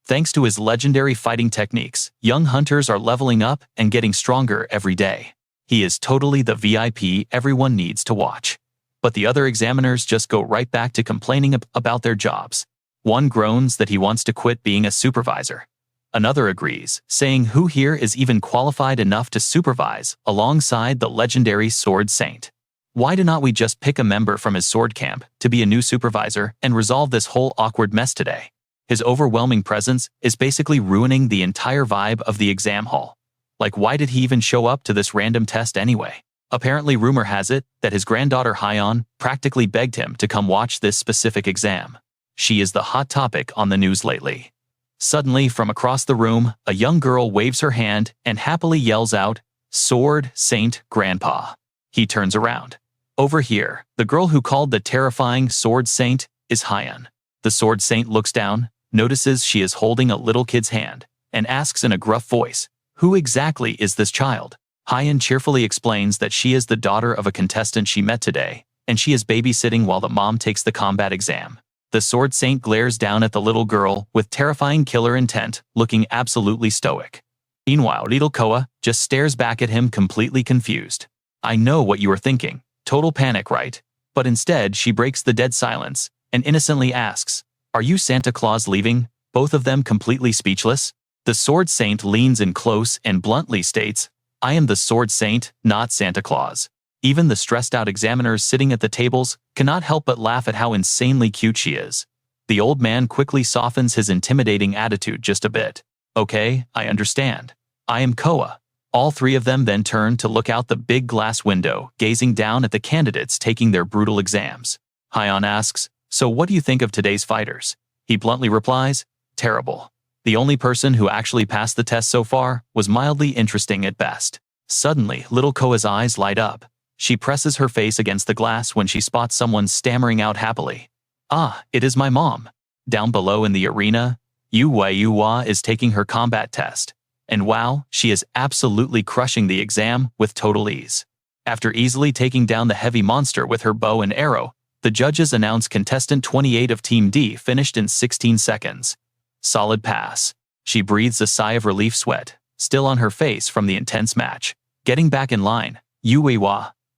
Thanks to his legendary fighting techniques, young hunters are leveling up and getting stronger every day. He is totally the VIP everyone needs to watch. But the other examiners just go right back to complaining about their jobs. One groans that he wants to quit being a supervisor. Another agrees, saying who here is even qualified enough to supervise alongside the legendary Sword Saint. Why do not we just pick a member from his sword camp to be a new supervisor and resolve this whole awkward mess today? His overwhelming presence is basically ruining the entire vibe of the exam hall. Like, why did he even show up to this random test anyway? Apparently, rumor has it that his granddaughter Hyeon practically begged him to come watch this specific exam. She is the hot topic on the news lately. Suddenly, from across the room, a young girl waves her hand and happily yells out, "Sword Saint Grandpa." He turns around. Over here, the girl who called the terrifying Sword Saint is Hyeon. The Sword Saint looks down, notices she is holding a little kid's hand, and asks in a gruff voice, "Who exactly is this child?" Hyeon cheerfully explains that she is the daughter of a contestant she met today, and she is babysitting while the mom takes the combat exam. The Sword Saint glares down at the little girl with terrifying killer intent, looking absolutely stoic. Meanwhile, little Coa just stares back at him completely confused. I know what you are thinking. Total panic, right? But instead, she breaks the dead silence and innocently asks, "Are you Santa Claus leaving?" Both of them completely speechless. The Sword Saint leans in close and bluntly states, "I am the Sword Saint, not Santa Claus." Even the stressed-out examiners sitting at the tables cannot help but laugh at how insanely cute she is. The old man quickly softens his intimidating attitude just a bit. "Okay, I understand. I am Koa." All three of them then turn to look out the big glass window, gazing down at the candidates taking their brutal exams. Hyeon asks, "So what do you think of today's fighters?" He bluntly replies, "Terrible. The only person who actually passed the test so far was mildly interesting at best." Suddenly, little Koa's eyes light up. She presses her face against the glass when she spots someone stammering out happily. "Ah, it is my mom." Down below in the arena, Yu Wei is taking her combat test. And wow, she is absolutely crushing the exam with total ease. After easily taking down the heavy monster with her bow and arrow, the judges announce contestant 28 of Team D finished in 16 seconds. Solid pass. She breathes a sigh of relief, sweat still on her face from the intense match. Getting back in line, Yu Wei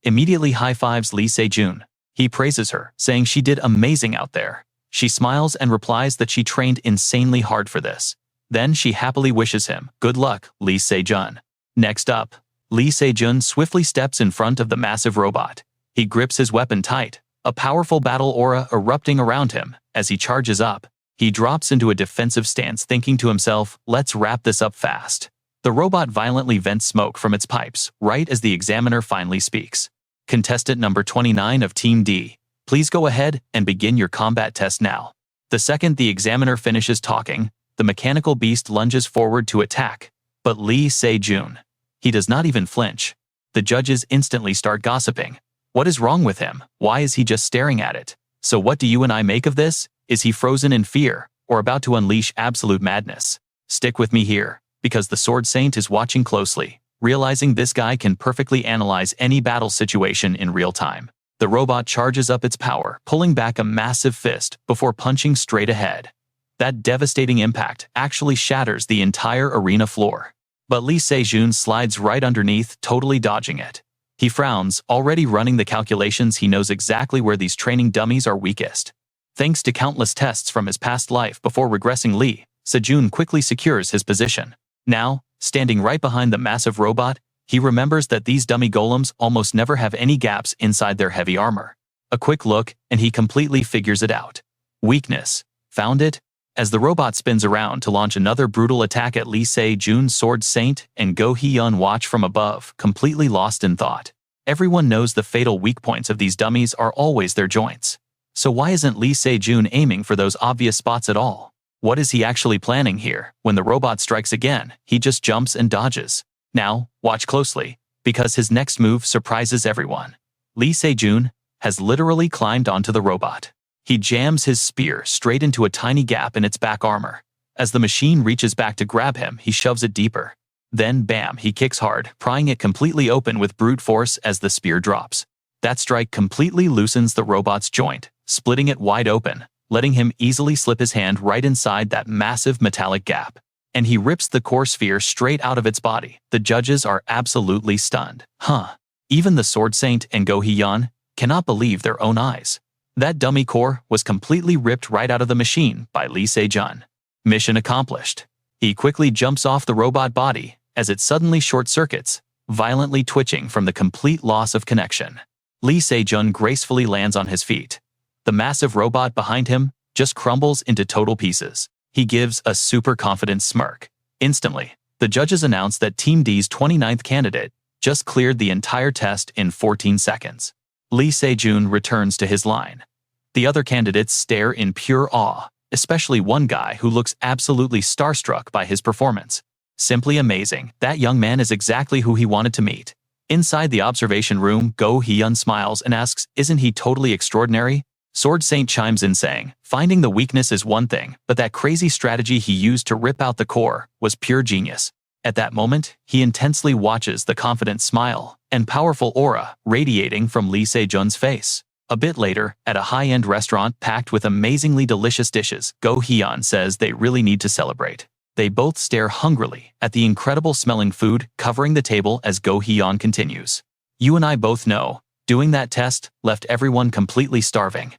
immediately high-fives Lee Se-jun. He praises her, saying she did amazing out there. She smiles and replies that she trained insanely hard for this. Then she happily wishes him, "Good luck, Lee Se-jun." Next up, Lee Se-jun swiftly steps in front of the massive robot. He grips his weapon tight, a powerful battle aura erupting around him. As he charges up, he drops into a defensive stance, thinking to himself, "Let's wrap this up fast." The robot violently vents smoke from its pipes, right as the examiner finally speaks. Contestant number 29 of Team D, please go ahead and begin your combat test now. The second the examiner finishes talking, the mechanical beast lunges forward to attack. But Lee Se-jun, he does not even flinch. The judges instantly start gossiping. What is wrong with him? Why is he just staring at it? So what do you and I make of this? Is he frozen in fear, or about to unleash absolute madness? Stick with me here, because the Sword Saint is watching closely, realizing this guy can perfectly analyze any battle situation in real time. The robot charges up its power, pulling back a massive fist before punching straight ahead. That devastating impact actually shatters the entire arena floor. But Lee Se-jun slides right underneath, totally dodging it. He frowns, already running the calculations. He knows exactly where these training dummies are weakest. Thanks to countless tests from his past life before regressing, Lee Se-jun quickly secures his position. Now, standing right behind the massive robot, he remembers that these dummy golems almost never have any gaps inside their heavy armor. A quick look, and he completely figures it out. Weakness. Found it? As the robot spins around to launch another brutal attack at Lee Se-jun's Sword Saint, and Go Hee-yeon watch from above, completely lost in thought. Everyone knows the fatal weak points of these dummies are always their joints. So why isn't Lee Se-jun aiming for those obvious spots at all? What is he actually planning here? When the robot strikes again, he just jumps and dodges. Now, watch closely, because his next move surprises everyone. Lee Se-jun has literally climbed onto the robot. He jams his spear straight into a tiny gap in its back armor. As the machine reaches back to grab him, he shoves it deeper. Then, bam, he kicks hard, prying it completely open with brute force as the spear drops. That strike completely loosens the robot's joint, splitting it wide open, letting him easily slip his hand right inside that massive metallic gap. And he rips the core sphere straight out of its body. The judges are absolutely stunned. Even the Sword Saint and Go Hee-yeon cannot believe their own eyes. That dummy core was completely ripped right out of the machine by Lee Se-jun. Mission accomplished. He quickly jumps off the robot body as it suddenly short-circuits, violently twitching from the complete loss of connection. Lee Se-jun gracefully lands on his feet. The massive robot behind him just crumbles into total pieces. He gives a super confident smirk. Instantly, the judges announce that Team D's 29th candidate just cleared the entire test in 14 seconds. Lee Se-jun returns to his line. The other candidates stare in pure awe, especially one guy who looks absolutely starstruck by his performance. Simply amazing. That young man is exactly who he wanted to meet. Inside the observation room, Go Hee-yeon smiles and asks, "Isn't he totally extraordinary?" Sword Saint chimes in saying, "Finding the weakness is one thing, but that crazy strategy he used to rip out the core was pure genius." At that moment, he intensely watches the confident smile and powerful aura radiating from Lee Se-jun's face. A bit later, at a high-end restaurant packed with amazingly delicious dishes, Go Hee-yeon says they really need to celebrate. They both stare hungrily at the incredible-smelling food covering the table as Go Hee-yeon continues. "You and I both know, doing that test left everyone completely starving.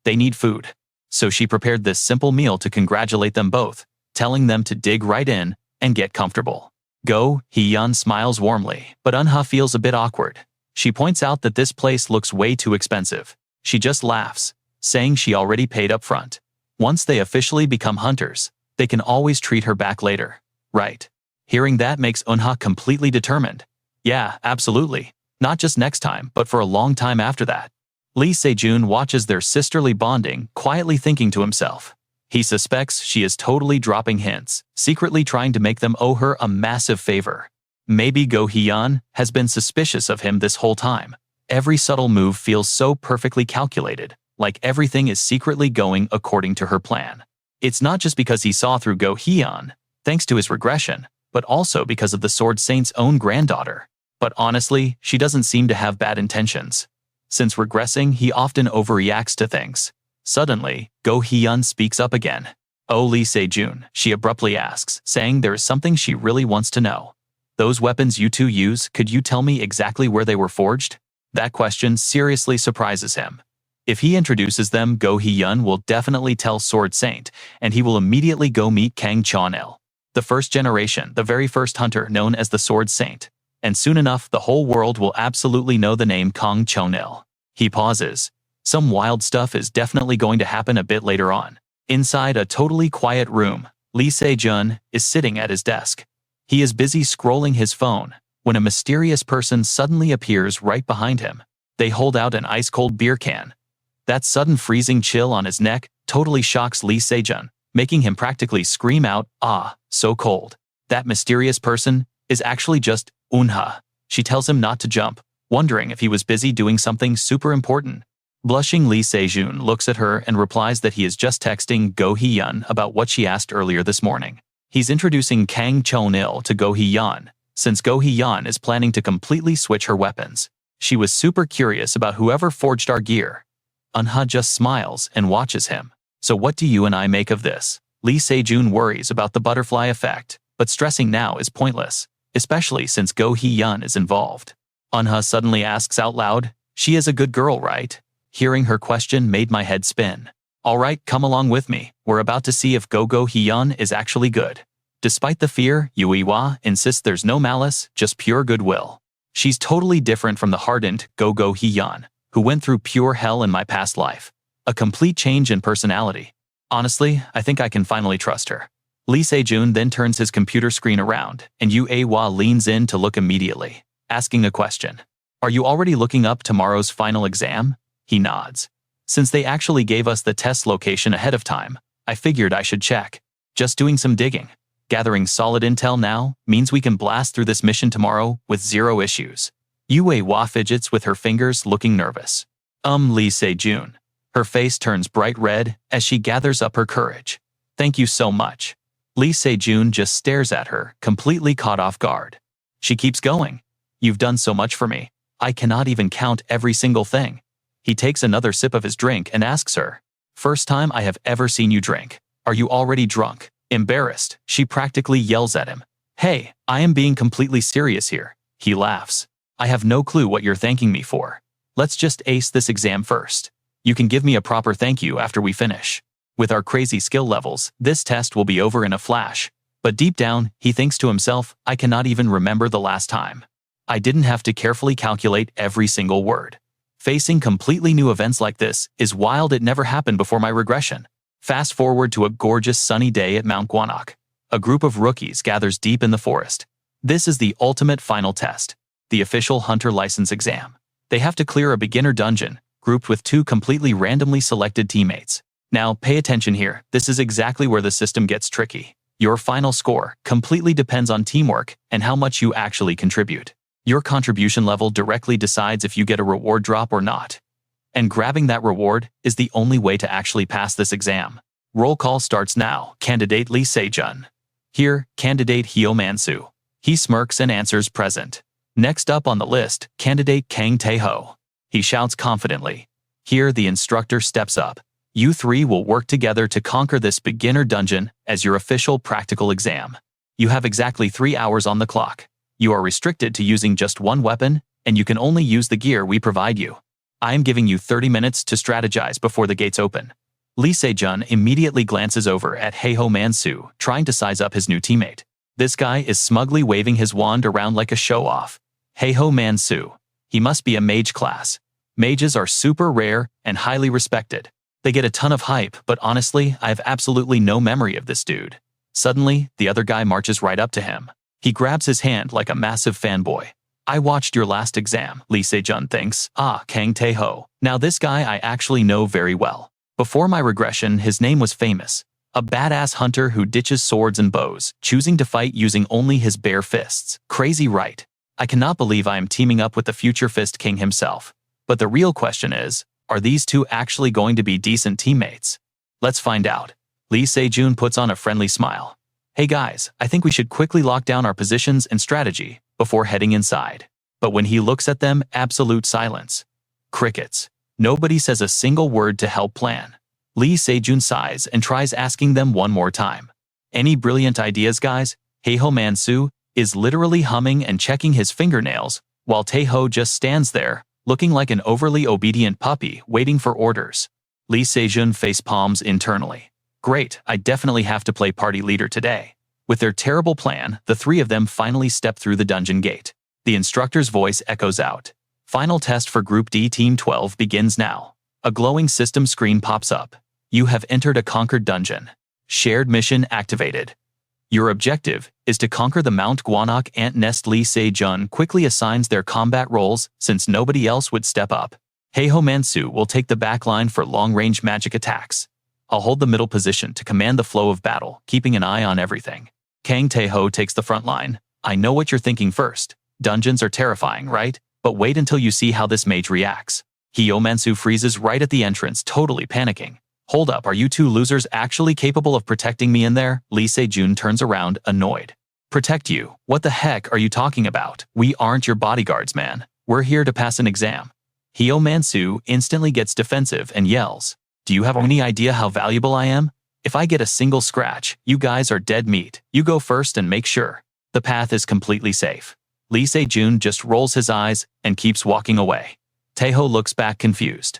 They need food." So she prepared this simple meal to congratulate them both, telling them to dig right in and get comfortable. Go Hee-yeon smiles warmly, but Eunha feels a bit awkward. She points out that this place looks way too expensive. She just laughs, saying she already paid up front. Once they officially become hunters, they can always treat her back later. Right. Hearing that makes Eunha completely determined. Yeah, absolutely. Not just next time, but for a long time after that. Lee Se-jun watches their sisterly bonding, quietly thinking to himself. He suspects she is totally dropping hints, secretly trying to make them owe her a massive favor. Maybe Go Hee-yeon has been suspicious of him this whole time. Every subtle move feels so perfectly calculated, like everything is secretly going according to her plan. It's not just because he saw through Go Hee-yeon, thanks to his regression, but also because of the Sword Saint's own granddaughter. But honestly, she doesn't seem to have bad intentions. Since regressing, he often overreacts to things. Suddenly, Go Hee-yeon speaks up again. "Oh, Lee Se-jun," she abruptly asks, saying there is something she really wants to know. "Those weapons you two use, could you tell me exactly where they were forged?" That question seriously surprises him. If he introduces them, Go Hee-yeon will definitely tell Sword Saint, and he will immediately go meet Kang Chon-il, the first generation, the very first hunter known as the Sword Saint. And soon enough, the whole world will absolutely know the name Kang Chon-il. He pauses. Some wild stuff is definitely going to happen a bit later on. Inside a totally quiet room, Lee Se-jun is sitting at his desk. He is busy scrolling his phone when a mysterious person suddenly appears right behind him. They hold out an ice-cold beer can. That sudden freezing chill on his neck totally shocks Lee Se-jun, making him practically scream out, "Ah, so cold." That mysterious person is actually just Eunha. She tells him not to jump, wondering if he was busy doing something super important. Blushing, Lee Se-jun looks at her and replies that he is just texting Go Hee-yeon about what she asked earlier this morning. He's introducing Kang Chon-il to Go Hee-yeon, since Go Hee-yeon is planning to completely switch her weapons. She was super curious about whoever forged our gear. Unha just smiles and watches him. So what do you and I make of this? Lee Se-jun worries about the butterfly effect, but stressing now is pointless, especially since Go Hee-yeon is involved. Unha suddenly asks out loud, "She is a good girl, right?" Hearing her question made my head spin. Alright, come along with me. We're about to see if Go Hee-yeon is actually good. Despite the fear, Yui-wa insists there's no malice, just pure goodwill. She's totally different from the hardened Go Hee-yeon, who went through pure hell in my past life. A complete change in personality. Honestly, I think I can finally trust her. Lee Se-jun then turns his computer screen around, and Yui-wa leans in to look immediately, asking a question. Are you already looking up tomorrow's final exam? He nods. Since they actually gave us the test location ahead of time, I figured I should check. Just doing some digging. Gathering solid intel now means we can blast through this mission tomorrow with zero issues. Yui-wa fidgets with her fingers, looking nervous. Lee Se-jun. Her face turns bright red as she gathers up her courage. Thank you so much. Lee Se-jun just stares at her, completely caught off guard. She keeps going. You've done so much for me. I cannot even count every single thing. He takes another sip of his drink and asks her, "First time I have ever seen you drink. Are you already drunk?" Embarrassed, she practically yells at him. "Hey, I am being completely serious here." He laughs. "I have no clue what you're thanking me for. Let's just ace this exam first. You can give me a proper thank you after we finish. With our crazy skill levels, this test will be over in a flash." But deep down, he thinks to himself, I cannot even remember the last time. I didn't have to carefully calculate every single word. Facing completely new events like this is wild. It never happened before my regression. Fast forward to a gorgeous sunny day at Mount Gwanak. A group of rookies gathers deep in the forest. This is the ultimate final test, the official hunter license exam. They have to clear a beginner dungeon, grouped with two completely randomly selected teammates. Now, pay attention here. This is exactly where the system gets tricky. Your final score completely depends on teamwork and how much you actually contribute. Your contribution level directly decides if you get a reward drop or not. And grabbing that reward is the only way to actually pass this exam. Roll call starts now. Candidate Lee Se-jun. Here, candidate Hyo-man-soo. He smirks and answers present. Next up on the list, candidate Kang Tae-ho. He shouts confidently. Here, the instructor steps up. You three will work together to conquer this beginner dungeon as your official practical exam. You have exactly 3 hours on the clock. You are restricted to using just one weapon, and you can only use the gear we provide you. I am giving you 30 minutes to strategize before the gates open. Lee Se-jun immediately glances over at Hyo-man-soo, trying to size up his new teammate. This guy is smugly waving his wand around like a show-off. Hyo-man-soo. He must be a mage class. Mages are super rare and highly respected. They get a ton of hype, but honestly, I have absolutely no memory of this dude. Suddenly, the other guy marches right up to him. He grabs his hand like a massive fanboy. I watched your last exam, Lee Se-jun thinks. Kang Tae-ho. Now this guy I actually know very well. Before my regression, his name was famous. A badass hunter who ditches swords and bows, choosing to fight using only his bare fists. Crazy, right? I cannot believe I am teaming up with the future Fist King himself. But the real question is, are these two actually going to be decent teammates? Let's find out. Lee Se-jun puts on a friendly smile. Hey guys, I think we should quickly lock down our positions and strategy before heading inside. But when he looks at them, absolute silence. Crickets. Nobody says a single word to help plan. Lee Se-jun sighs and tries asking them one more time. Any brilliant ideas, guys? Hyo-man-soo is literally humming and checking his fingernails, while Tae-ho just stands there, looking like an overly obedient puppy waiting for orders. Lee Se-jun face palms internally. Great, I definitely have to play party leader today. With their terrible plan, the three of them finally step through the dungeon gate. The instructor's voice echoes out. Final test for Group D Team 12 begins now. A glowing system screen pops up. You have entered a conquered dungeon. Shared mission activated. Your objective is to conquer the Mount Gwanak ant nest. Lee Se-jun quickly assigns their combat roles since nobody else would step up. Hyo-man-soo will take the back line for long-range magic attacks. I'll hold the middle position to command the flow of battle, keeping an eye on everything. Kang Tae-ho takes the front line. I know what you're thinking first. Dungeons are terrifying, right? But wait until you see how this mage reacts. Hyo-mansu freezes right at the entrance, totally panicking. Hold up, are you two losers actually capable of protecting me in there? Lee Se-jun turns around, annoyed. Protect you? What the heck are you talking about? We aren't your bodyguards, man. We're here to pass an exam. Hyo-mansu instantly gets defensive and yells, do you have any idea how valuable I am? If I get a single scratch, you guys are dead meat. You go first and make sure the path is completely safe. Lee Se-jun just rolls his eyes and keeps walking away. Taeho looks back confused.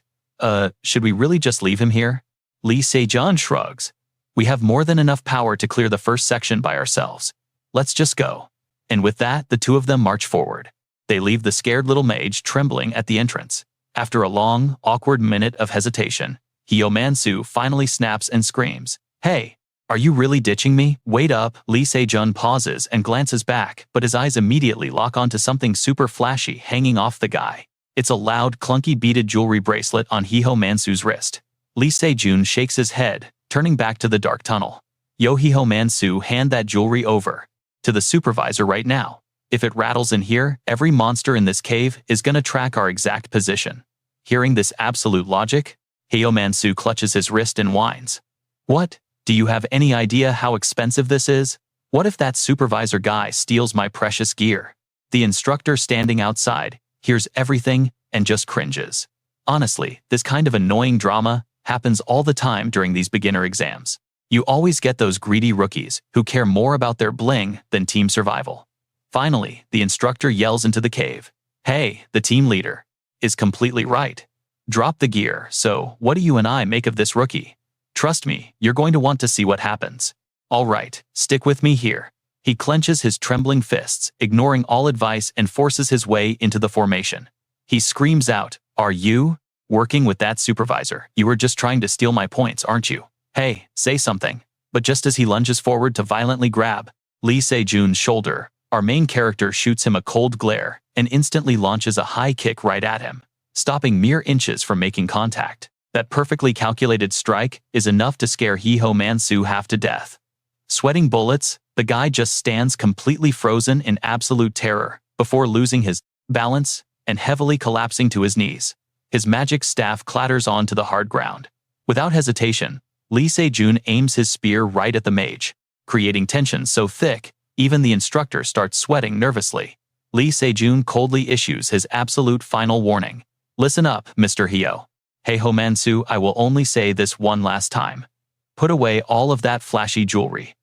Should we really just leave him here? Lee Se-jun shrugs. We have more than enough power to clear the first section by ourselves. Let's just go. And with that, the two of them march forward. They leave the scared little mage trembling at the entrance. After a long, awkward minute of hesitation, Hyo-mansu finally snaps and screams, Hey, are you really ditching me? Wait up. Lee Se-jun pauses and glances back, but his eyes immediately lock onto something super flashy hanging off the guy. It's a loud, clunky beaded jewelry bracelet on Hyo-mansu's wrist. Lee Se-jun shakes his head, turning back to the dark tunnel. Yo, Hyo-mansu, hand that jewelry over to the supervisor right now. If it rattles in here, every monster in this cave is gonna track our exact position. Hearing this absolute logic, Hyo-mansu clutches his wrist and whines. What? Do you have any idea how expensive this is? What if that supervisor guy steals my precious gear? The instructor standing outside hears everything and just cringes. Honestly, this kind of annoying drama happens all the time during these beginner exams. You always get those greedy rookies who care more about their bling than team survival. Finally, the instructor yells into the cave. Hey, the team leader is completely right. Drop the gear. So, what do you and I make of this rookie? Trust me, you're going to want to see what happens. All right, stick with me here. He clenches his trembling fists, ignoring all advice, and forces his way into the formation. He screams out, Are you working with that supervisor? You were just trying to steal my points, aren't you? Hey, say something. But just as he lunges forward to violently grab Lee Se-jun's shoulder, our main character shoots him a cold glare and instantly launches a high kick right at him, stopping mere inches from making contact. That perfectly calculated strike is enough to scare Hyo-mansu half to death. Sweating bullets, the guy just stands completely frozen in absolute terror before losing his balance and heavily collapsing to his knees. His magic staff clatters onto the hard ground. Without hesitation, Lee Se-jun aims his spear right at the mage, creating tension so thick, even the instructor starts sweating nervously. Lee Se-jun coldly issues his absolute final warning. Listen up, Mr. Hyo. Hyo-mansu, I will only say this one last time. Put away all of that flashy jewelry.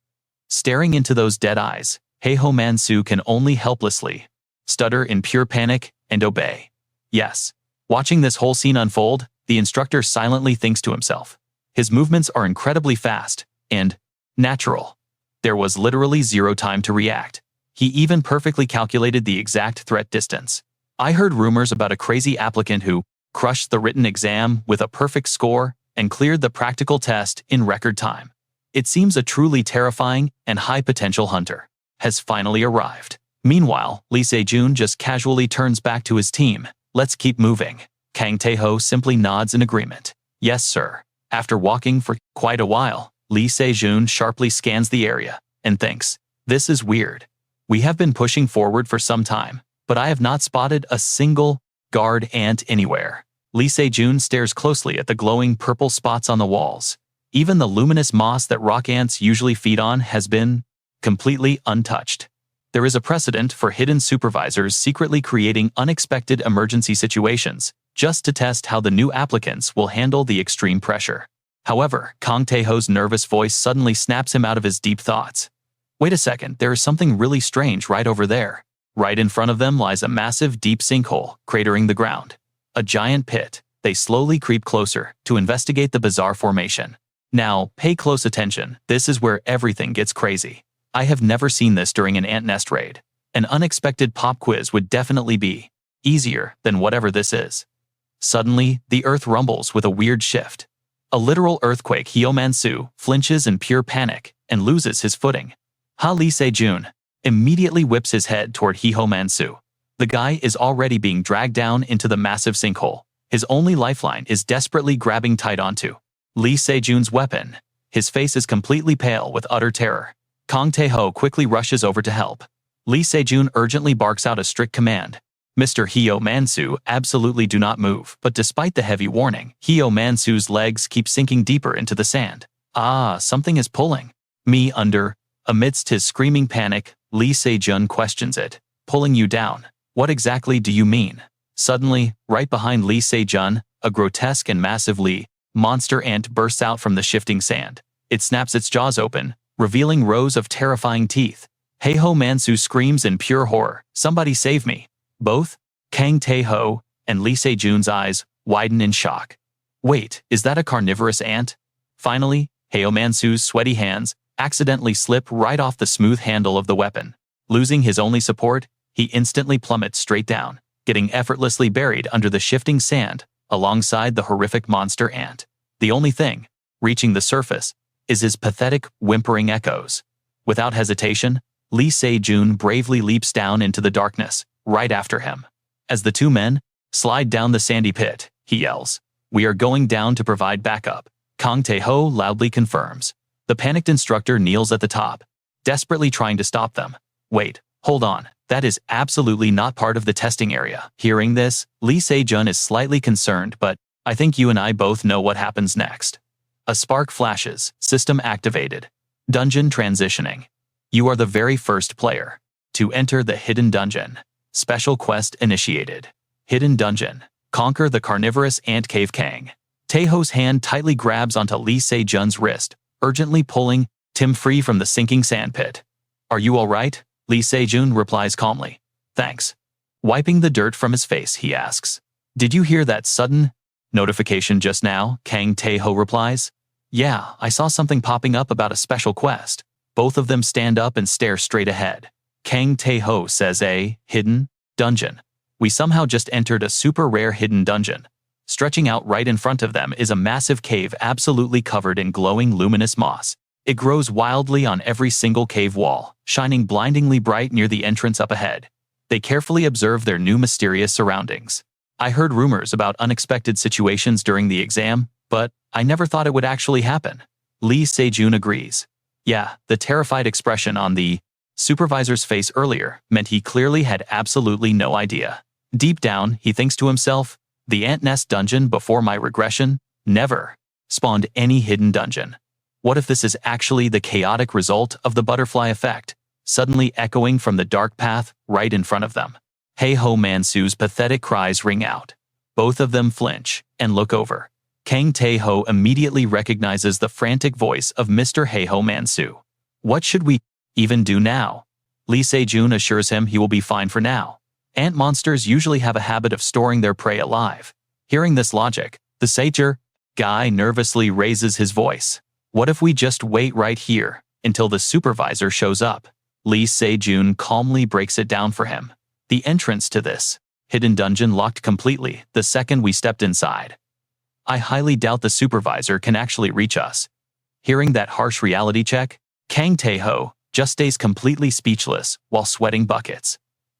Staring into those dead eyes, Hyo-mansu can only helplessly stutter in pure panic and obey. Yes. Watching this whole scene unfold, the instructor silently thinks to himself. His movements are incredibly fast and natural. There was literally zero time to react. He even perfectly calculated the exact threat distance. I heard rumors about a crazy applicant who crushed the written exam with a perfect score and cleared the practical test in record time. It seems a truly terrifying and high-potential hunter has finally arrived. Meanwhile, Lee Se-jun just casually turns back to his team. Let's keep moving. Kang Taeho simply nods in agreement. Yes, sir. After walking for quite a while, Lee Se-jun sharply scans the area and thinks, this is weird. We have been pushing forward for some time, but I have not spotted a single guard ant anywhere. Lee Se-jun stares closely at the glowing purple spots on the walls. Even the luminous moss that rock ants usually feed on has been completely untouched. There is a precedent for hidden supervisors secretly creating unexpected emergency situations just to test how the new applicants will handle the extreme pressure. However, Kang Taeho's nervous voice suddenly snaps him out of his deep thoughts. Wait a second, there is something really strange right over there. Right in front of them lies a massive deep sinkhole cratering the ground. A giant pit. They slowly creep closer to investigate the bizarre formation. Now, pay close attention. This is where everything gets crazy. I have never seen this during an ant nest raid. An unexpected pop quiz would definitely be easier than whatever this is. Suddenly, the earth rumbles with a weird shift. A literal earthquake. Hyo-mansu flinches in pure panic and loses his footing. Lee Se-jun immediately whips his head toward Hyo-mansu. The guy is already being dragged down into the massive sinkhole. His only lifeline is desperately grabbing tight onto Lee Se-jun's weapon. His face is completely pale with utter terror. Kang Taeho quickly rushes over to help. Lee Se-jun urgently barks out a strict command. Mr. Hyo Mansu, absolutely do not move, but despite the heavy warning, Hyo Mansu's legs keep sinking deeper into the sand. Ah, something is pulling me under. Amidst his screaming panic, Lee Se-jun questions it. Pulling you down? What exactly do you mean? Suddenly, right behind Lee Se-jun, a grotesque and massive Lee monster ant bursts out from the shifting sand. It snaps its jaws open, revealing rows of terrifying teeth. Hyo Mansu screams in pure horror. Somebody save me. Both Kang Tae-ho and Lee Se-jun's eyes widen in shock. Wait, is that a carnivorous ant? Finally, Hyo Mansu's sweaty hands accidentally slip right off the smooth handle of the weapon. Losing his only support, he instantly plummets straight down, getting effortlessly buried under the shifting sand alongside the horrific monster ant. The only thing reaching the surface is his pathetic, whimpering echoes. Without hesitation, Lee Se-jun bravely leaps down into the darkness, right after him. As the two men slide down the sandy pit, he yells, "We are going down to provide backup." Kang Tae-ho loudly confirms. The panicked instructor kneels at the top, desperately trying to stop them. Wait, hold on, that is absolutely not part of the testing area. Hearing this, Lee Se-jun is slightly concerned, but I think you and I both know what happens next. A spark flashes, system activated. Dungeon transitioning. You are the very first player to enter the hidden dungeon. Special quest initiated. Hidden dungeon. Conquer the carnivorous ant cave. Kang Tae-ho's hand tightly grabs onto Lee Se-jun's wrist, urgently pulling him free from the sinking sandpit. Are you all right? Lee Se-jun replies calmly. Thanks. Wiping the dirt from his face, he asks. Did you hear that sudden notification just now? Kang Tae-ho replies. Yeah, I saw something popping up about a special quest. Both of them stand up and stare straight ahead. Kang Tae-ho says, a hidden dungeon. We somehow just entered a super rare hidden dungeon. Stretching out right in front of them is a massive cave absolutely covered in glowing luminous moss. It grows wildly on every single cave wall, shining blindingly bright near the entrance up ahead. They carefully observe their new mysterious surroundings. I heard rumors about unexpected situations during the exam, but I never thought it would actually happen. Lee Se-jun agrees. Yeah, the terrified expression on the supervisor's face earlier meant he clearly had absolutely no idea. Deep down, he thinks to himself, the ant nest dungeon before my regression never spawned any hidden dungeon. What if this is actually the chaotic result of the butterfly effect, suddenly echoing from the dark path right in front of them? Hyo Mansu's pathetic cries ring out. Both of them flinch and look over. Kang Tae-ho immediately recognizes the frantic voice of Mr. Hyo Mansu. What should we even do now? Lee Se-jun assures him he will be fine for now. Ant monsters usually have a habit of storing their prey alive. Hearing this logic, the satyr guy nervously raises his voice. What if we just wait right here until the supervisor shows up? Lee Se-jun calmly breaks it down for him. The entrance to this hidden dungeon locked completely the second we stepped inside. I highly doubt the supervisor can actually reach us. Hearing that harsh reality check, Kang Tae-ho just stays completely speechless while sweating buckets.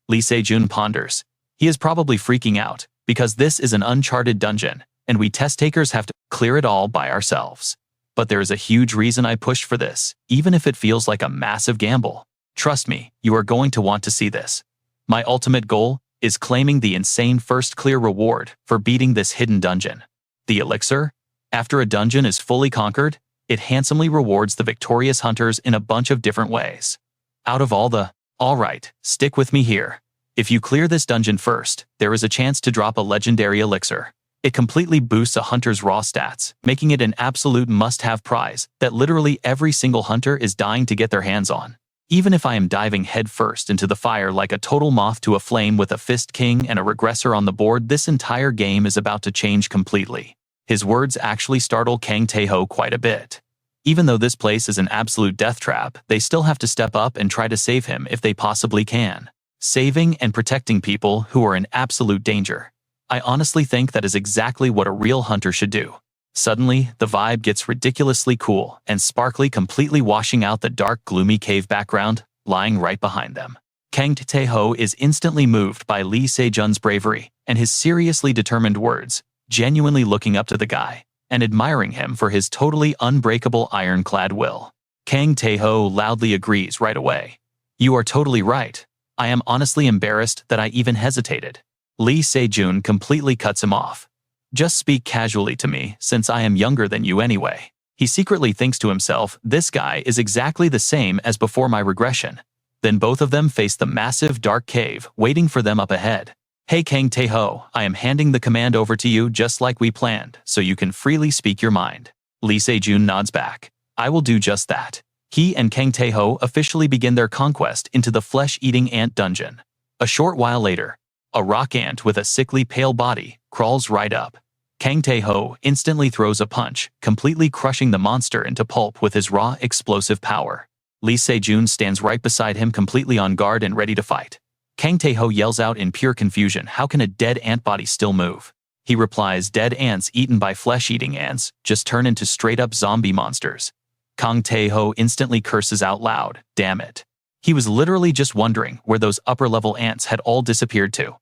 Lee Se-jun ponders. He is probably freaking out, because this is an uncharted dungeon, and we test takers have to clear it all by ourselves. But there is a huge reason I pushed for this, even if it feels like a massive gamble. Trust me, you are going to want to see this. My ultimate goal is claiming the insane first clear reward for beating this hidden dungeon. The elixir? After a dungeon is fully conquered, it handsomely rewards the victorious hunters in a bunch of different ways. Out of all the, alright, stick with me here. If you clear this dungeon first, there is a chance to drop a legendary elixir. It completely boosts a hunter's raw stats, making it an absolute must-have prize that literally every single hunter is dying to get their hands on. Even if I am diving headfirst into the fire like a total moth to a flame with a Fist King and a regressor on the board, this entire game is about to change completely. His words actually startle Kang Tae-ho quite a bit. Even though this place is an absolute death trap, they still have to step up and try to save him if they possibly can. Saving and protecting people who are in absolute danger. I honestly think that is exactly what a real hunter should do. Suddenly, the vibe gets ridiculously cool and sparkly, completely washing out the dark, gloomy cave background lying right behind them. Kang Tae-ho is instantly moved by Lee Se-jun's bravery and his seriously determined words, genuinely looking up to the guy and admiring him for his totally unbreakable ironclad will. Kang Tae-ho loudly agrees right away. You are totally right. I am honestly embarrassed that I even hesitated. Lee Se-jun completely cuts him off. Just speak casually to me, since I am younger than you anyway. He secretly thinks to himself, this guy is exactly the same as before my regression. Then both of them face the massive dark cave waiting for them up ahead. Hey Kang Tae-ho, I am handing the command over to you just like we planned, so you can freely speak your mind. Lee Se-jun nods back. I will do just that. He and Kang Tae-ho officially begin their conquest into the flesh-eating ant dungeon. A short while later, a rock ant with a sickly pale body crawls right up. Kang Tae-ho instantly throws a punch, completely crushing the monster into pulp with his raw, explosive power. Lee Se-jun stands right beside him, completely on guard and ready to fight. Kang Tae-ho yells out in pure confusion, how can a dead ant body still move? He replies, dead ants eaten by flesh-eating ants just turn into straight-up zombie monsters. Kang Tae-ho instantly curses out loud, damn it. He was literally just wondering where those upper-level ants had all disappeared to.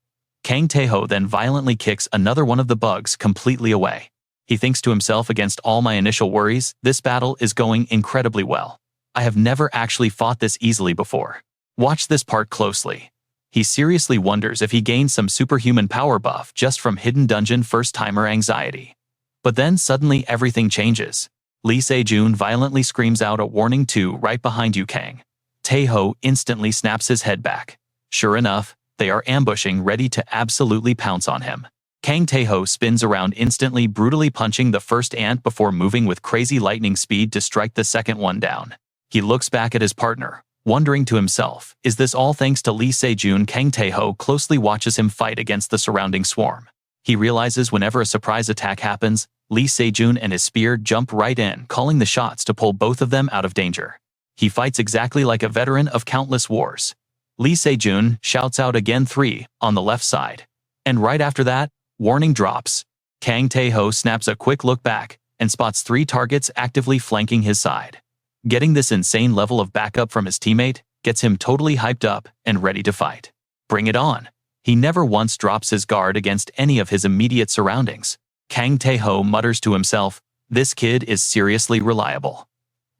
Kang Tae-ho then violently kicks another one of the bugs completely away. He thinks to himself, against all my initial worries, this battle is going incredibly well. I have never actually fought this easily before. Watch this part closely. He seriously wonders if he gained some superhuman power buff just from hidden dungeon first-timer anxiety. But then suddenly everything changes. Lee Se-jun violently screams out a warning to right behind you, Kang. Tae-ho instantly snaps his head back. Sure enough, they are ambushing, ready to absolutely pounce on him. Kang Tae-ho spins around instantly, brutally punching the first ant before moving with crazy lightning speed to strike the second one down. He looks back at his partner, wondering to himself, is this all thanks to Lee Se-jun? Kang Tae-ho closely watches him fight against the surrounding swarm. He realizes whenever a surprise attack happens, Lee Se-jun and his spear jump right in, calling the shots to pull both of them out of danger. He fights exactly like a veteran of countless wars. Lee Se-jun shouts out again 3 on the left side. And right after that, warning drops. Kang Tae-ho snaps a quick look back and spots 3 targets actively flanking his side. Getting this insane level of backup from his teammate gets him totally hyped up and ready to fight. Bring it on. He never once drops his guard against any of his immediate surroundings. Kang Tae-ho mutters to himself, this kid is seriously reliable.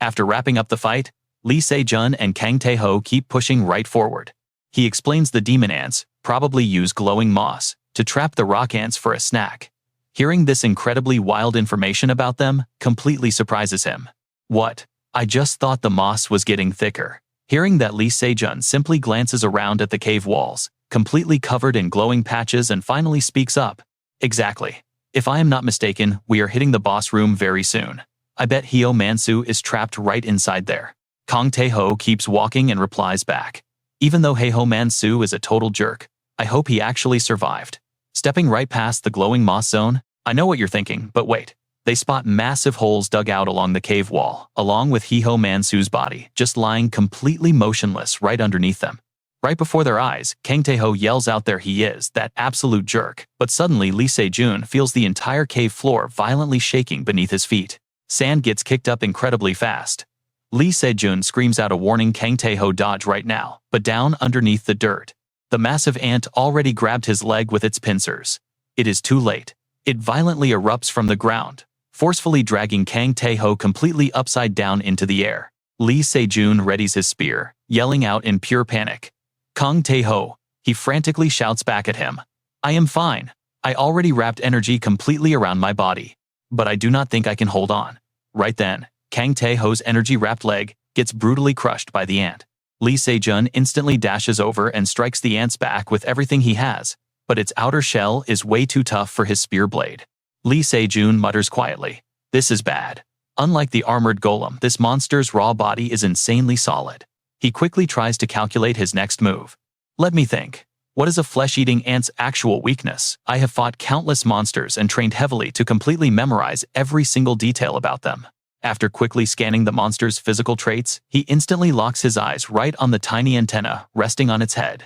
After wrapping up the fight, Lee Se-jun and Kang Tae-ho keep pushing right forward. He explains the demon ants probably use glowing moss to trap the rock ants for a snack. Hearing this incredibly wild information about them completely surprises him. What? I just thought the moss was getting thicker. Hearing that, Lee Se-jun simply glances around at the cave walls, completely covered in glowing patches, and finally speaks up. Exactly. If I am not mistaken, we are hitting the boss room very soon. I bet Hyo Mansu is trapped right inside there. Kang Tae-ho keeps walking and replies back. Even though Hyo Mansu is a total jerk, I hope he actually survived. Stepping right past the glowing moss zone, I know what you're thinking, but wait. They spot massive holes dug out along the cave wall, along with Hyo Mansu's body just lying completely motionless right underneath them. Right before their eyes, Kang Tae-ho yells out, there he is, that absolute jerk. But suddenly Lee Se-jun feels the entire cave floor violently shaking beneath his feet. Sand gets kicked up incredibly fast. Lee Se-jun screams out a warning, Kang Tae-ho, dodge right now, but down underneath the dirt. The massive ant already grabbed his leg with its pincers. It is too late. It violently erupts from the ground, forcefully dragging Kang Tae-ho completely upside down into the air. Lee Se-jun readies his spear, yelling out in pure panic. Kang Tae-ho, he frantically shouts back at him. I am fine. I already wrapped energy completely around my body. But I do not think I can hold on. Right then, Kang Tae-ho's energy-wrapped leg gets brutally crushed by the ant. Lee Se-jun instantly dashes over and strikes the ant's back with everything he has, but its outer shell is way too tough for his spear blade. Lee Se-jun mutters quietly, this is bad. Unlike the armored golem, this monster's raw body is insanely solid. He quickly tries to calculate his next move. Let me think. What is a flesh-eating ant's actual weakness? I have fought countless monsters and trained heavily to completely memorize every single detail about them. After quickly scanning the monster's physical traits, he instantly locks his eyes right on the tiny antenna resting on its head.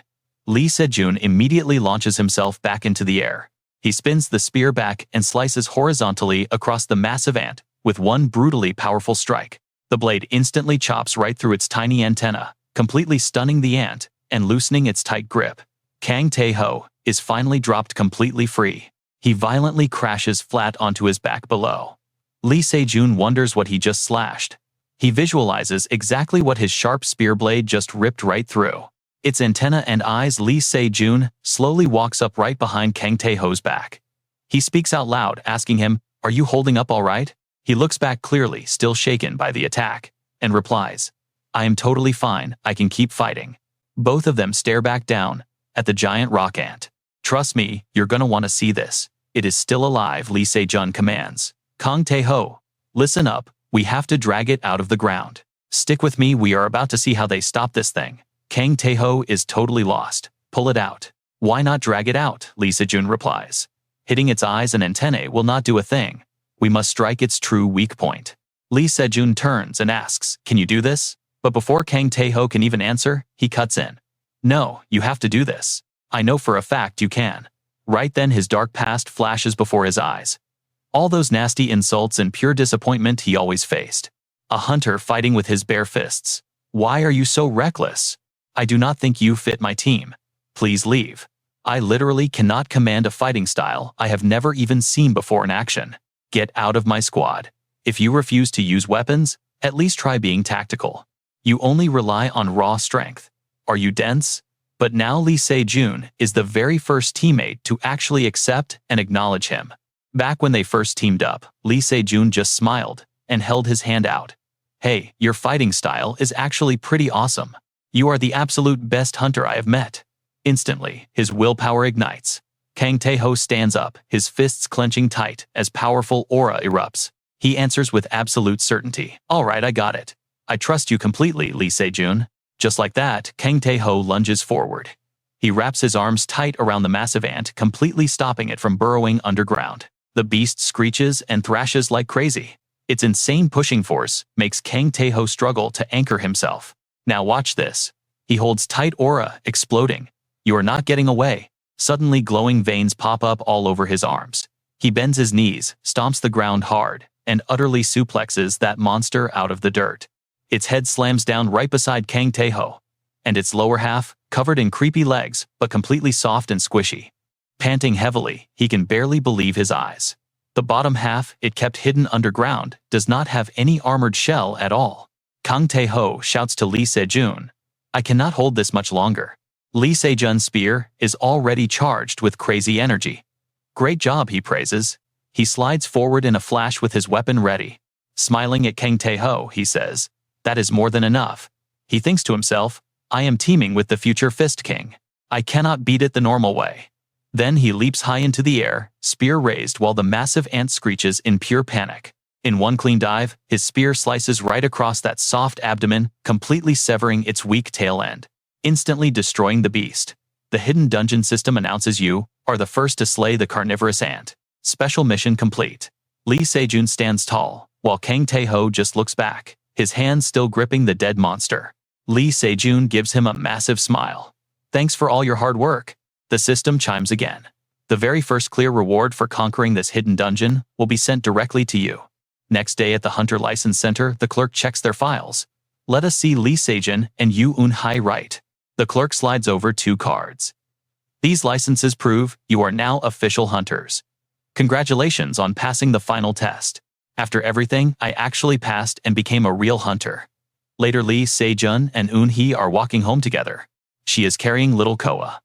Lee Se-jun immediately launches himself back into the air. He spins the spear back and slices horizontally across the massive ant with one brutally powerful strike. The blade instantly chops right through its tiny antenna, completely stunning the ant and loosening its tight grip. Kang Tae-ho is finally dropped completely free. He violently crashes flat onto his back below. Lee Se-jun wonders what he just slashed. He visualizes exactly what his sharp spear blade just ripped right through. Its antenna and eyes. Lee Se-jun slowly walks up right behind Kang Tae-ho's back. He speaks out loud, asking him, "Are you holding up all right?" He looks back clearly, still shaken by the attack, and replies, "I am totally fine, I can keep fighting." Both of them stare back down at the giant rock ant. "Trust me, you're gonna want to see this. It is still alive," Lee Se-jun commands. "Kang Tae-ho, listen up, we have to drag it out of the ground. Stick with me, we are about to see how they stop this thing." Kang Tae-ho is totally lost. "Pull it out." "Why not drag it out?" Lee Se-jun replies. "Hitting its eyes and antennae will not do a thing. We must strike its true weak point." Lee Se-jun turns and asks, "Can you do this?" But before Kang Tae-ho can even answer, he cuts in. "No, you have to do this. I know for a fact you can." Right then his dark past flashes before his eyes. All those nasty insults and pure disappointment he always faced. A hunter fighting with his bare fists. "Why are you so reckless? I do not think you fit my team. Please leave. I literally cannot command a fighting style I have never even seen before in action. Get out of my squad. If you refuse to use weapons, at least try being tactical. You only rely on raw strength. Are you dense?" But now Lee Se-jun is the very first teammate to actually accept and acknowledge him. Back when they first teamed up, Lee Se-jun just smiled and held his hand out. "Hey, your fighting style is actually pretty awesome. You are the absolute best hunter I have met." Instantly, his willpower ignites. Kang Tae-ho stands up, his fists clenching tight as powerful aura erupts. He answers with absolute certainty. "All right, I got it. I trust you completely, Lee Se-jun." Just like that, Kang Tae-ho lunges forward. He wraps his arms tight around the massive ant, completely stopping it from burrowing underground. The beast screeches and thrashes like crazy. Its insane pushing force makes Kang Tae-ho struggle to anchor himself. "Now watch this." He holds tight aura, exploding. "You are not getting away." Suddenly glowing veins pop up all over his arms. He bends his knees, stomps the ground hard, and utterly suplexes that monster out of the dirt. Its head slams down right beside Kang Tae-ho, and its lower half, covered in creepy legs, but completely soft and squishy. Panting heavily, he can barely believe his eyes. The bottom half, it kept hidden underground, does not have any armored shell at all. Kang Tae-ho shouts to Lee Se-jun, "I cannot hold this much longer." Lee Se-jun's spear is already charged with crazy energy. "Great job," he praises. He slides forward in a flash with his weapon ready. Smiling at Kang Tae-ho, he says, "That is more than enough." He thinks to himself, "I am teaming with the future Fist King. I cannot beat it the normal way." Then he leaps high into the air, spear raised while the massive ant screeches in pure panic. In one clean dive, his spear slices right across that soft abdomen, completely severing its weak tail end, instantly destroying the beast. The hidden dungeon system announces you are the first to slay the carnivorous ant. Special mission complete. Lee Se-jun stands tall, while Kang Tae-ho just looks back, his hands still gripping the dead monster. Lee Se-jun gives him a massive smile. "Thanks for all your hard work." The system chimes again. "The very first clear reward for conquering this hidden dungeon will be sent directly to you." Next day at the Hunter License Center, the clerk checks their files. "Let us see Lee Se-jun and Yoo Eun-hye right." The clerk slides over 2 cards. "These licenses prove you are now official hunters. Congratulations on passing the final test. After everything, I actually passed and became a real hunter." Later, Lee Se-jun and Eun-hye are walking home together. She is carrying little Coa.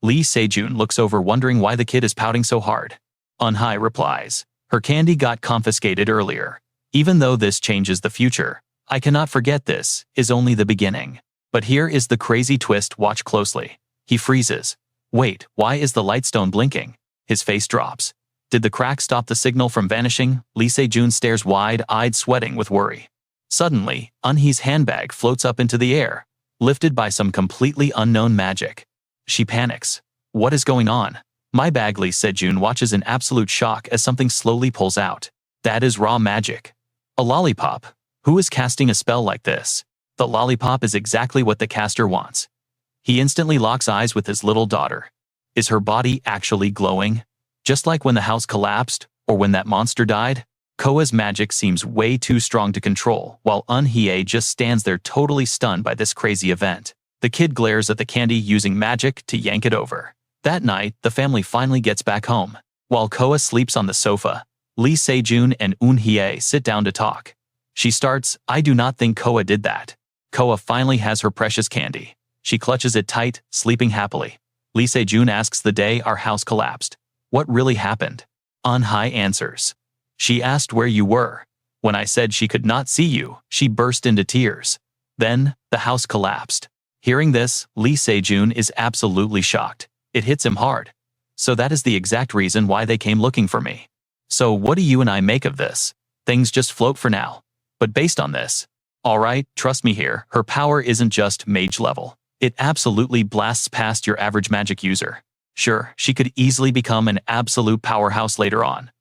Lee Se-jun looks over wondering why the kid is pouting so hard. Eun-hye replies, "Her candy got confiscated earlier. Even though this changes the future, I cannot forget this is only the beginning." But here is the crazy twist, watch closely. He freezes. Wait, why is the lightstone blinking? His face drops. Did the crack stop the signal from vanishing? Lee Se-jun stares wide-eyed, sweating with worry. Suddenly, Eun-hye's handbag floats up into the air, lifted by some completely unknown magic. She panics. What is going on? My bag. Lee Se-jun watches in absolute shock as something slowly pulls out. That is raw magic. A lollipop. Who is casting a spell like this? The lollipop is exactly what the caster wants. He instantly locks eyes with his little daughter. Is her body actually glowing? Just like when the house collapsed, or when that monster died? Coa's magic seems way too strong to control, while Eun-hye just stands there totally stunned by this crazy event. The kid glares at the candy, using magic to yank it over. That night, the family finally gets back home. While Coa sleeps on the sofa, Lee Se-jun and Eun-hye sit down to talk. She starts, "I do not think Coa did that." Coa finally has her precious candy. She clutches it tight, sleeping happily. Lee Se-jun asks the day our house collapsed. What really happened? An-hai answers. She asked where you were. When I said she could not see you, she burst into tears. Then, the house collapsed. Hearing this, Lee Se-jun is absolutely shocked. It hits him hard. So that is the exact reason why they came looking for me. So what do you and I make of this? Things just float for now. But based on this, alright, trust me here, her power isn't just mage level. It absolutely blasts past your average magic user. Sure, she could easily become an absolute powerhouse later on.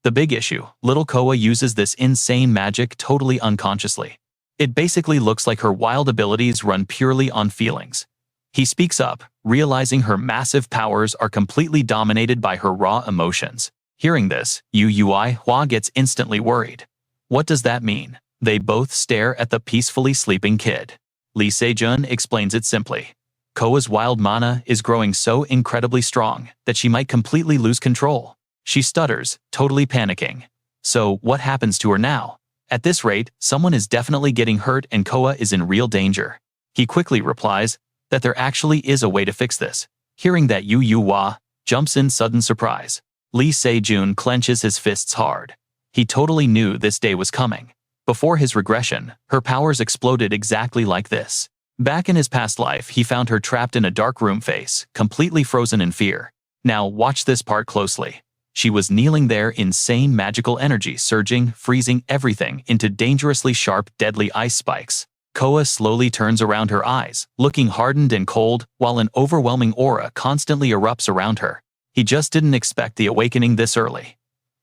The big issue, little Coa uses this insane magic totally unconsciously. It basically looks like her wild abilities run purely on feelings. He speaks up, realizing her massive powers are completely dominated by her raw emotions. Hearing this, Hua gets instantly worried. What does that mean? They both stare at the peacefully sleeping kid. Lee Se-jun explains it simply. Coa's wild mana is growing so incredibly strong that she might completely lose control. She stutters, totally panicking. So, what happens to her now? At this rate, someone is definitely getting hurt and Coa is in real danger. He quickly replies that there actually is a way to fix this. Hearing that, Hua jumps in sudden surprise. Lee Se-jun clenches his fists hard. He totally knew this day was coming. Before his regression, her powers exploded exactly like this. Back in his past life, he found her trapped in a dark room face, completely frozen in fear. Now watch this part closely. She was kneeling there, insane magical energy surging, freezing everything into dangerously sharp, deadly ice spikes. Coa slowly turns around her eyes, looking hardened and cold, while an overwhelming aura constantly erupts around her. He just didn't expect the awakening this early.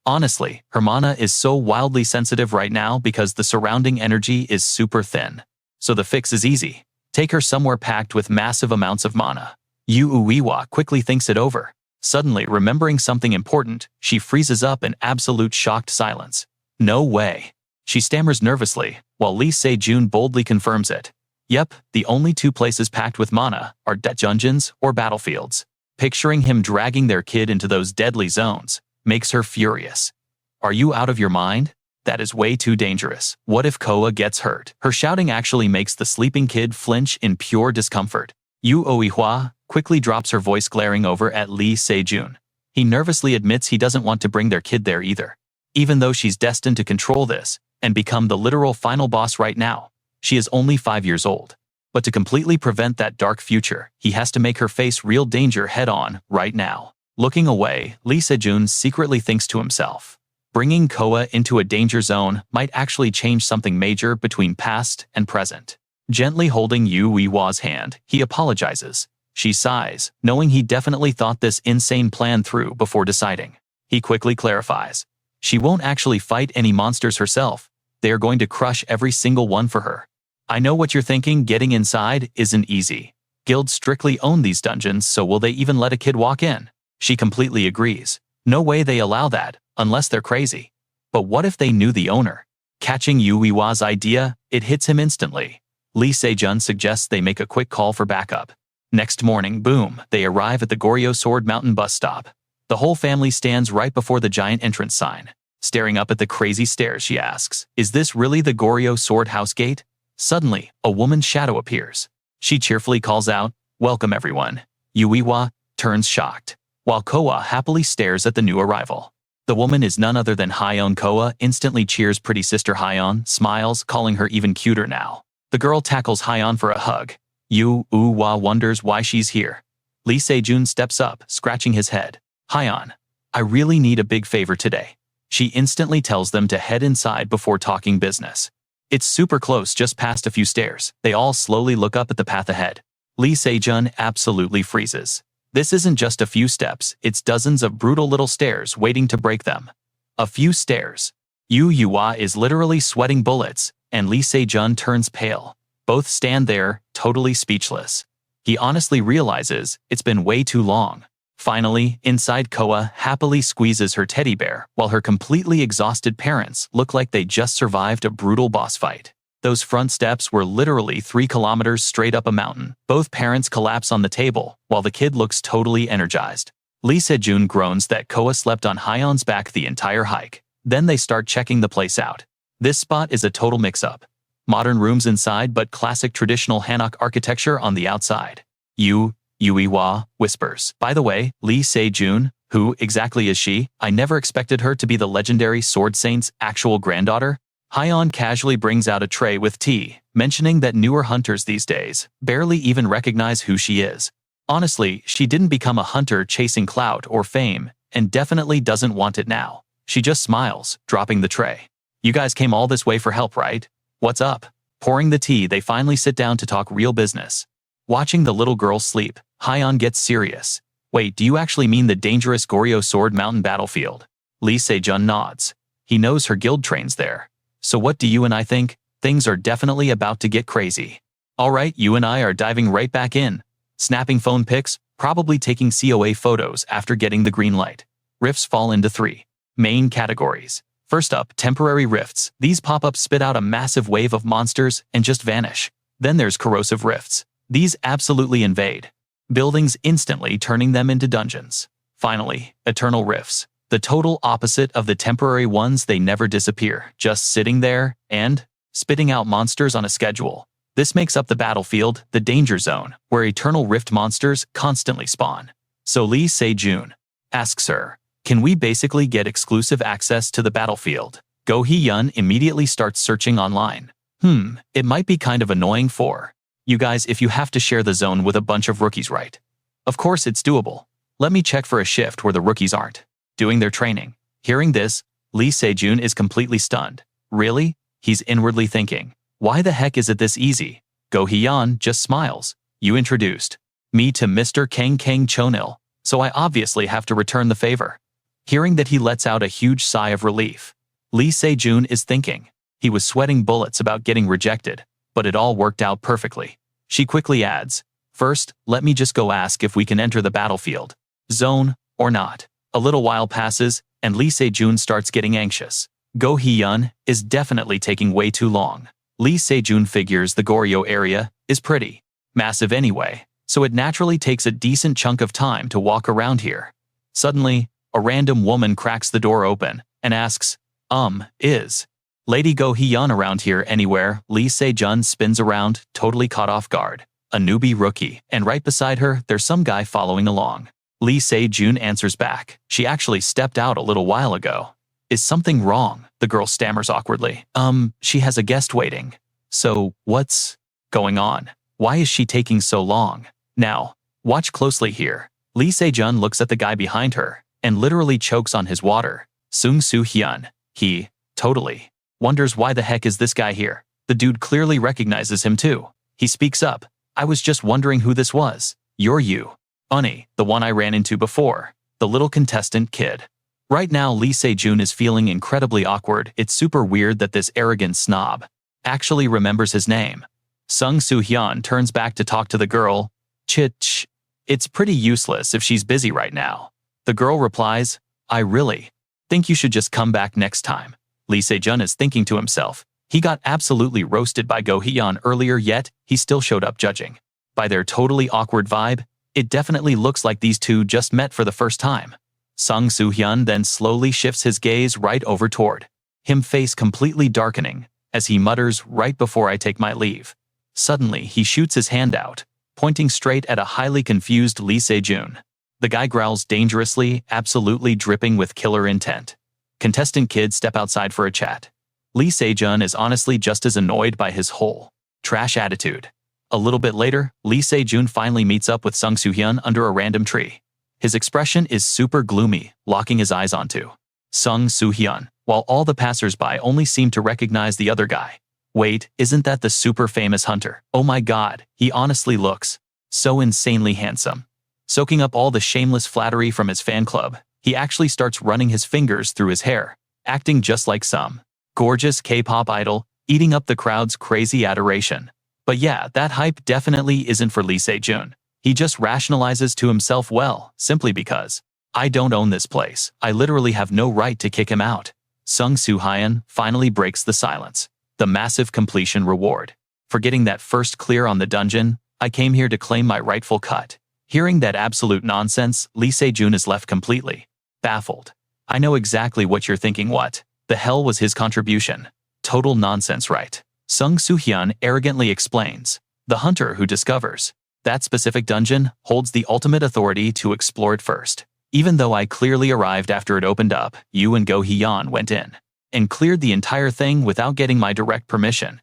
Honestly, her mana is so wildly sensitive right now because the surrounding energy is super thin. So the fix is easy. Take her somewhere packed with massive amounts of mana. Hua quickly thinks it over. Suddenly, remembering something important, she freezes up in absolute shocked silence. No way. She stammers nervously, while Lee Se-jun boldly confirms it. Yep, the only two places packed with mana are dungeons or battlefields. Picturing him dragging their kid into those deadly zones makes her furious. Are you out of your mind? That is way too dangerous. What if Coa gets hurt? Her shouting actually makes the sleeping kid flinch in pure discomfort. Hua quickly drops her voice, glaring over at Lee Se-jun. He nervously admits he doesn't want to bring their kid there either. Even though she's destined to control this and become the literal final boss right now, she is only 5 years old. But to completely prevent that dark future, he has to make her face real danger head-on right now. Looking away, Lee Se-jun secretly thinks to himself, bringing Coa into a danger zone might actually change something major between past and present. Gently holding Hua's hand, he apologizes. She sighs, knowing he definitely thought this insane plan through before deciding. He quickly clarifies. She won't actually fight any monsters herself. They are going to crush every single one for her. I know what you're thinking, getting inside isn't easy. Guilds strictly own these dungeons, so will they even let a kid walk in? She completely agrees. No way they allow that, unless they're crazy. But what if they knew the owner? Catching Hua's idea, it hits him instantly. Lee Se-jun suggests they make a quick call for backup. Next morning, boom, they arrive at the Goryeo Sword Mountain bus stop. The whole family stands right before the giant entrance sign. Staring up at the crazy stairs, she asks, "Is this really the Goryeo Sword House gate?" Suddenly, a woman's shadow appears. She cheerfully calls out, "Welcome everyone." Hua turns shocked, while Coa happily stares at the new arrival. The woman is none other than Hyeon. Coa instantly cheers pretty sister Hyeon, smiles, calling her even cuter now. The girl tackles Hyeon for a hug. Hua wonders why she's here. Lee Se-jun steps up, scratching his head. "Hyeon, I really need a big favor today." She instantly tells them to head inside before talking business. It's super close, just past a few stairs. They all slowly look up at the path ahead. Lee Se-jun absolutely freezes. This isn't just a few steps, it's dozens of brutal little stairs waiting to break them. A few stairs. Hua is literally sweating bullets, and Lee Se-jun turns pale. Both stand there, totally speechless. He honestly realizes it's been way too long. Finally, inside, Coa happily squeezes her teddy bear, while her completely exhausted parents look like they just survived a brutal boss fight. Those front steps were literally 3 kilometers straight up a mountain. Both parents collapse on the table, while the kid looks totally energized. Lee Se-jun groans that Coa slept on Hyeon's back the entire hike. Then they start checking the place out. This spot is a total mix-up. Modern rooms inside but classic traditional Hanok architecture on the outside. Yuiwa whispers. By the way, Lee Se-jun, who exactly is she? I never expected her to be the legendary Sword Saint's actual granddaughter. Hyeon casually brings out a tray with tea, mentioning that newer hunters these days barely even recognize who she is. Honestly, she didn't become a hunter chasing clout or fame, and definitely doesn't want it now. She just smiles, dropping the tray. You guys came all this way for help, right? What's up? Pouring the tea, they finally sit down to talk real business. Watching the little girl sleep, Hyeon gets serious. Wait, do you actually mean the dangerous Goryeo Sword Mountain battlefield? Lee Se-jun nods. He knows her guild trains there. So what do you and I think? Things are definitely about to get crazy. Alright, you and I are diving right back in. Snapping phone pics, probably taking COA photos after getting the green light. Rifts fall into 3 main categories. First up, temporary rifts. These pop-ups spit out a massive wave of monsters and just vanish. Then there's corrosive rifts. These absolutely invade buildings instantly, turning them into dungeons. Finally, eternal rifts. The total opposite of the temporary ones. They never disappear, just sitting there and spitting out monsters on a schedule. This makes up the battlefield, the danger zone, where eternal rift monsters constantly spawn. So Lee Se-jun asks her, can we basically get exclusive access to the battlefield? Go Hee-yeon immediately starts searching online. It might be kind of annoying for you guys if you have to share the zone with a bunch of rookies, right? Of course it's doable. Let me check for a shift where the rookies aren't doing their training. Hearing this, Lee Se-jun is completely stunned. Really? He's inwardly thinking, why the heck is it this easy? Go Hee-yeon just smiles. You introduced me to Mr. Kang Chonil, so I obviously have to return the favor. Hearing that, he lets out a huge sigh of relief. Lee Se-jun is thinking. He was sweating bullets about getting rejected, but it all worked out perfectly. She quickly adds, first, let me just go ask if we can enter the battlefield zone or not. A little while passes, and Lee Se-jun starts getting anxious. Go Hee-yeon is definitely taking way too long. Lee Se-jun figures the Goryeo area is pretty massive anyway, so it naturally takes a decent chunk of time to walk around here. Suddenly, a random woman cracks the door open and asks, is Lady Go Hee-yeon around here anywhere? Lee Se-jun spins around, totally caught off guard. A newbie rookie, and right beside her, there's some guy following along. Lee Se-jun answers back. She actually stepped out a little while ago. Is something wrong? The girl stammers awkwardly. She has a guest waiting. So, what's going on? Why is she taking so long? Now, watch closely here. Lee Se-jun looks at the guy behind her and literally chokes on his water. Sung Soo-hyun. He totally wonders why the heck is this guy here. The dude clearly recognizes him too. He speaks up. I was just wondering who this was. You're you. Unnie, the one I ran into before. The little contestant kid. Right now Lee Se-jun is feeling incredibly awkward. It's super weird that this arrogant snob actually remembers his name. Sung Soo-hyun turns back to talk to the girl. Chit. It's pretty useless if she's busy right now. The girl replies, I really think you should just come back next time. Lee Se-jun is thinking to himself. He got absolutely roasted by Go Hee-yeon earlier, yet he still showed up judging. By their totally awkward vibe, it definitely looks like these two just met for the first time. Sung Soo-hyun then slowly shifts his gaze right over toward him, face completely darkening, as he mutters, right before I take my leave. Suddenly, he shoots his hand out, pointing straight at a highly confused Lee Se-jun. The guy growls dangerously, absolutely dripping with killer intent. Contestant kids step outside for a chat. Lee Se-jun is honestly just as annoyed by his whole trash attitude. A little bit later, Lee Se-jun finally meets up with Sung Soo-hyun under a random tree. His expression is super gloomy, locking his eyes onto Sung Soo-hyun, while all the passers-by only seem to recognize the other guy. Wait, isn't that the super famous hunter? Oh my god, he honestly looks so insanely handsome. Soaking up all the shameless flattery from his fan club, he actually starts running his fingers through his hair, acting just like some gorgeous K-pop idol, eating up the crowd's crazy adoration. But yeah, that hype definitely isn't for Lee Se-jun. He just rationalizes to himself, well, simply because I don't own this place, I literally have no right to kick him out. Sung Soo-hyun finally breaks the silence. The massive completion reward. For getting that first clear on the dungeon, I came here to claim my rightful cut. Hearing that absolute nonsense, Lee Se-jun is left completely baffled. I know exactly what you're thinking. What the hell was his contribution? Total nonsense, right? Sung Soo-hyun arrogantly explains. The hunter who discovers that specific dungeon holds the ultimate authority to explore it first. Even though I clearly arrived after it opened up, you and Go Hee-yeon went in and cleared the entire thing without getting my direct permission.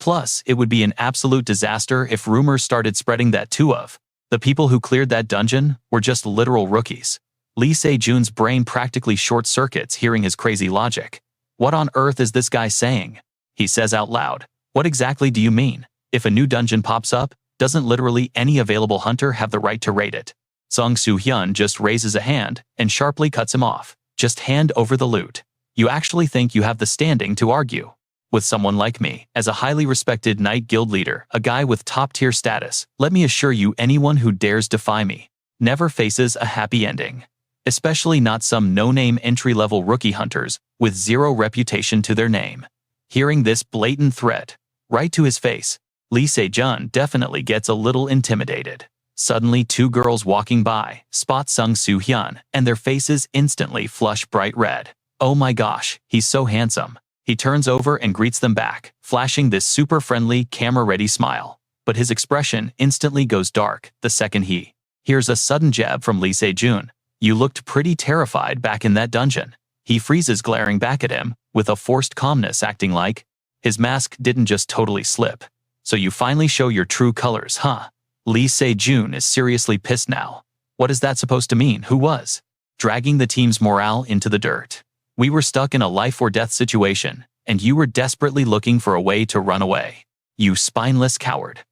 Plus, it would be an absolute disaster if rumors started spreading that the people who cleared that dungeon were just literal rookies. Lee Se-jun's brain practically short-circuits hearing his crazy logic. What on earth is this guy saying? He says out loud. What exactly do you mean? If a new dungeon pops up, doesn't literally any available hunter have the right to raid it? Sung Soo-hyun just raises a hand and sharply cuts him off. Just hand over the loot. You actually think you have the standing to argue with someone like me? As a highly respected Night Guild leader, a guy with top-tier status, let me assure you, anyone who dares defy me never faces a happy ending. Especially not some no-name entry-level rookie hunters with zero reputation to their name. Hearing this blatant threat right to his face, Lee Se-jun definitely gets a little intimidated. Suddenly, two girls walking by spot Sung Soo-hyun, and their faces instantly flush bright red. Oh my gosh, he's so handsome. He turns over and greets them back, flashing this super friendly, camera-ready smile. But his expression instantly goes dark the second he hears a sudden jab from Lee Se-jun. You looked pretty terrified back in that dungeon. He freezes, glaring back at him with a forced calmness, acting like his mask didn't just totally slip. So you finally show your true colors, huh? Lee Se-jun is seriously pissed now. What is that supposed to mean? Who was dragging the team's morale into the dirt? We were stuck in a life-or-death situation, and you were desperately looking for a way to run away. You spineless coward.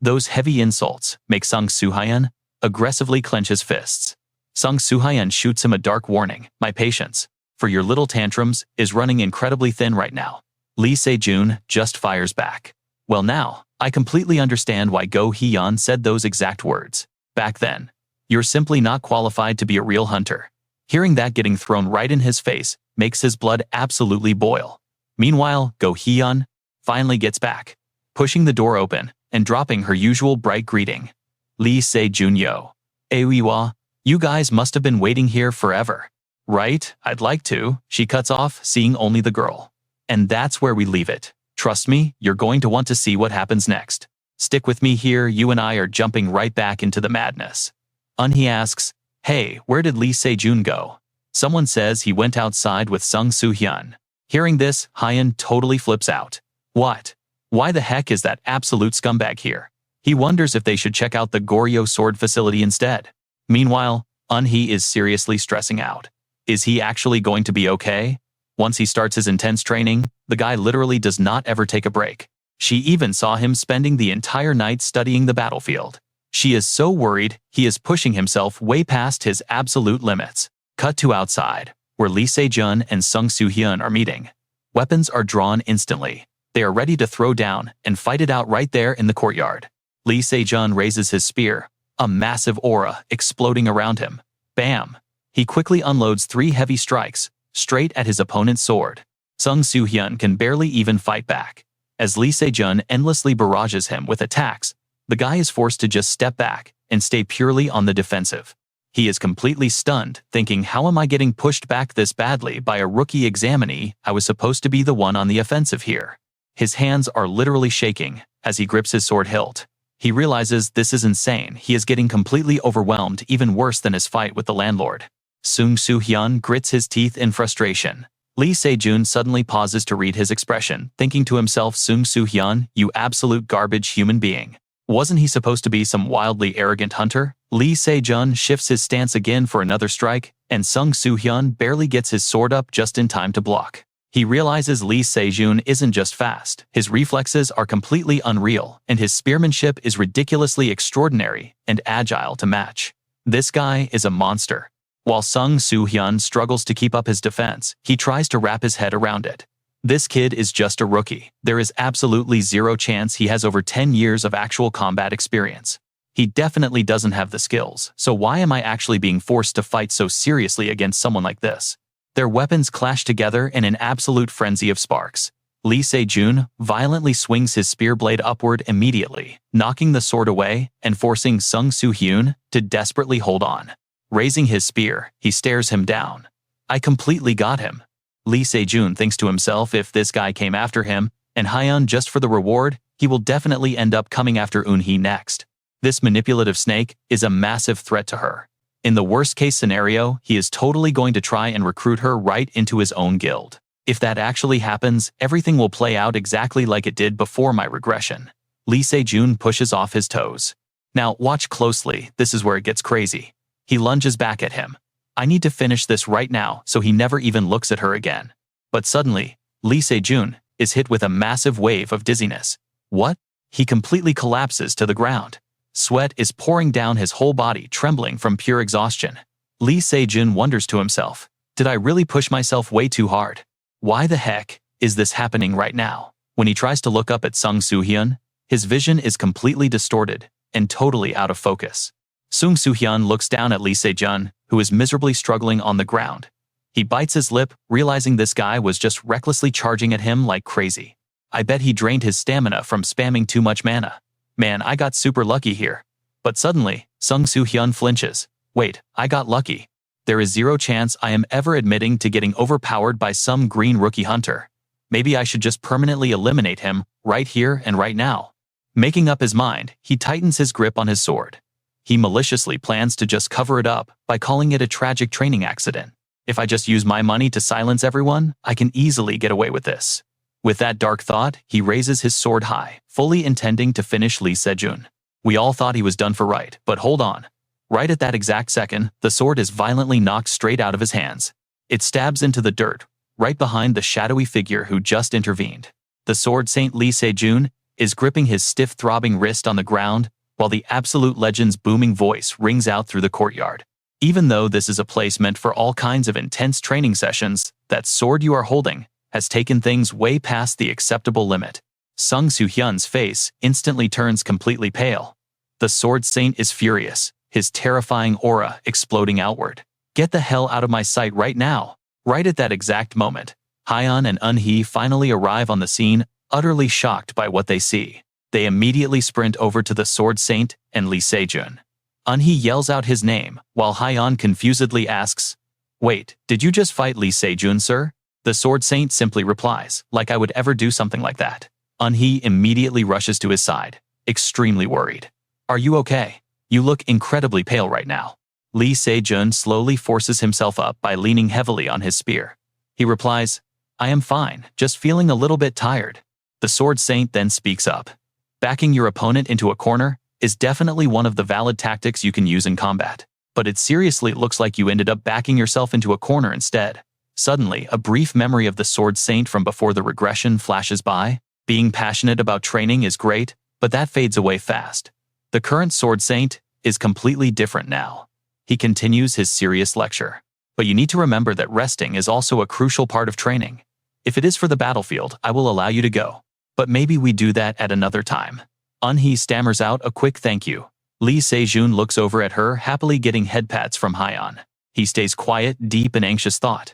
Those heavy insults make Sung Soo-hyun aggressively clench his fists. Sung Soo-hyun shoots him a dark warning. My patience for your little tantrums is running incredibly thin right now. Lee Se-jun just fires back. Well now, I completely understand why Go Hee-yeon said those exact words. Back then, you're simply not qualified to be a real hunter. Hearing that getting thrown right in his face makes his blood absolutely boil. Meanwhile, Go Hee-yeon finally gets back, pushing the door open and dropping her usual bright greeting. Lee Se-jun, yo. Ewiwa, you guys must have been waiting here forever. Right? I'd like to. She cuts off, seeing only the girl. And that's where we leave it. Trust me, you're going to want to see what happens next. Stick with me here, you and I are jumping right back into the madness. He asks, hey, where did Lee Se-jun go? Someone says he went outside with Sung Soo-hyun. Hearing this, Hyun totally flips out. What? Why the heck is that absolute scumbag here? He wonders if they should check out the Goryeo sword facility instead. Meanwhile, Eun-hee is seriously stressing out. Is he actually going to be okay? Once he starts his intense training, the guy literally does not ever take a break. She even saw him spending the entire night studying the battlefield. She is so worried he is pushing himself way past his absolute limits. Cut to outside, where Lee Se-jun and Sung Soo-hyun are meeting. Weapons are drawn instantly. They are ready to throw down and fight it out right there in the courtyard. Lee Se-jun raises his spear, a massive aura exploding around him. Bam! He quickly unloads 3 heavy strikes, straight at his opponent's sword. Sung Soo-hyun can barely even fight back. As Lee Se-jun endlessly barrages him with attacks, the guy is forced to just step back and stay purely on the defensive. He is completely stunned, thinking, how am I getting pushed back this badly by a rookie examinee? I was supposed to be the one on the offensive here. His hands are literally shaking as he grips his sword hilt. He realizes this is insane. He is getting completely overwhelmed, even worse than his fight with the landlord. Sung Soo-hyun grits his teeth in frustration. Lee Se-jun suddenly pauses to read his expression, thinking to himself, Sung Soo-hyun, you absolute garbage human being. Wasn't he supposed to be some wildly arrogant hunter? Lee Se-jun shifts his stance again for another strike, and Sung Soo-hyun barely gets his sword up just in time to block. He realizes Lee Se-jun isn't just fast, his reflexes are completely unreal, and his spearmanship is ridiculously extraordinary and agile to match. This guy is a monster. While Sung Soo-hyun struggles to keep up his defense, he tries to wrap his head around it. This kid is just a rookie. There is absolutely zero chance he has over 10 years of actual combat experience. He definitely doesn't have the skills, so why am I actually being forced to fight so seriously against someone like this? Their weapons clash together in an absolute frenzy of sparks. Lee Se-jun violently swings his spear blade upward immediately, knocking the sword away and forcing Sung Soo-hyun to desperately hold on. Raising his spear, he stares him down. I completely got him. Lee Se-jun thinks to himself, if this guy came after him, And Hyun, just for the reward, he will definitely end up coming after Eunhee next. This manipulative snake is a massive threat to her. In the worst-case scenario, he is totally going to try and recruit her right into his own guild. If that actually happens, everything will play out exactly like it did before my regression. Lee Se-jun pushes off his toes. Now, watch closely, this is where it gets crazy. He lunges back at him. I need to finish this right now so he never even looks at her again. But suddenly, Lee Se-jun is hit with a massive wave of dizziness. What? He completely collapses to the ground. Sweat is pouring down his whole body, trembling from pure exhaustion. Lee Se-jun wonders to himself, did I really push myself way too hard? Why the heck is this happening right now? When he tries to look up at Sung Soo-hyun, his vision is completely distorted and totally out of focus. Sung Soo-hyun looks down at Lee Se-jun, who is miserably struggling on the ground. He bites his lip, realizing this guy was just recklessly charging at him like crazy. I bet he drained his stamina from spamming too much mana. Man, I got super lucky here. But suddenly, Sung Soo-hyun flinches. Wait, I got lucky. There is zero chance I am ever admitting to getting overpowered by some green rookie hunter. Maybe I should just permanently eliminate him, right here and right now. Making up his mind, he tightens his grip on his sword. He maliciously plans to just cover it up by calling it a tragic training accident. If I just use my money to silence everyone, I can easily get away with this. With that dark thought, he raises his sword high, fully intending to finish Lee Se-jun. We all thought he was done for right, but hold on. Right at that exact second, the sword is violently knocked straight out of his hands. It stabs into the dirt, right behind the shadowy figure who just intervened. The sword Saint Lee Se-jun is gripping his stiff throbbing wrist on the ground, while the absolute legend's booming voice rings out through the courtyard. Even though this is a place meant for all kinds of intense training sessions, that sword you are holding has taken things way past the acceptable limit. Sung Soo-hyun's face instantly turns completely pale. The sword saint is furious, his terrifying aura exploding outward. Get the hell out of my sight right now. Right at that exact moment, Hyun and Eunhee finally arrive on the scene, utterly shocked by what they see. They immediately sprint over to the sword saint and Lee Se-jun. Eunhee yells out his name, while Hyun confusedly asks, "Wait, did you just fight Lee Se-jun, sir?" The sword saint simply replies, "Like I would ever do something like that." Eunhee immediately rushes to his side, extremely worried. "Are you okay? You look incredibly pale right now." Lee Se-jun slowly forces himself up by leaning heavily on his spear. He replies, "I am fine, just feeling a little bit tired." The sword saint then speaks up. Backing your opponent into a corner is definitely one of the valid tactics you can use in combat, but it seriously looks like you ended up backing yourself into a corner instead. Suddenly, a brief memory of the sword saint from before the regression flashes by. Being passionate about training is great, but that fades away fast. The current sword saint is completely different now. He continues his serious lecture. But you need to remember that resting is also a crucial part of training. If it is for the battlefield, I will allow you to go. But maybe we do that at another time. Eunhee stammers out a quick thank you. Lee Se-jun looks over at her, happily getting head pats from Hyun. He stays quiet, deep in anxious thought.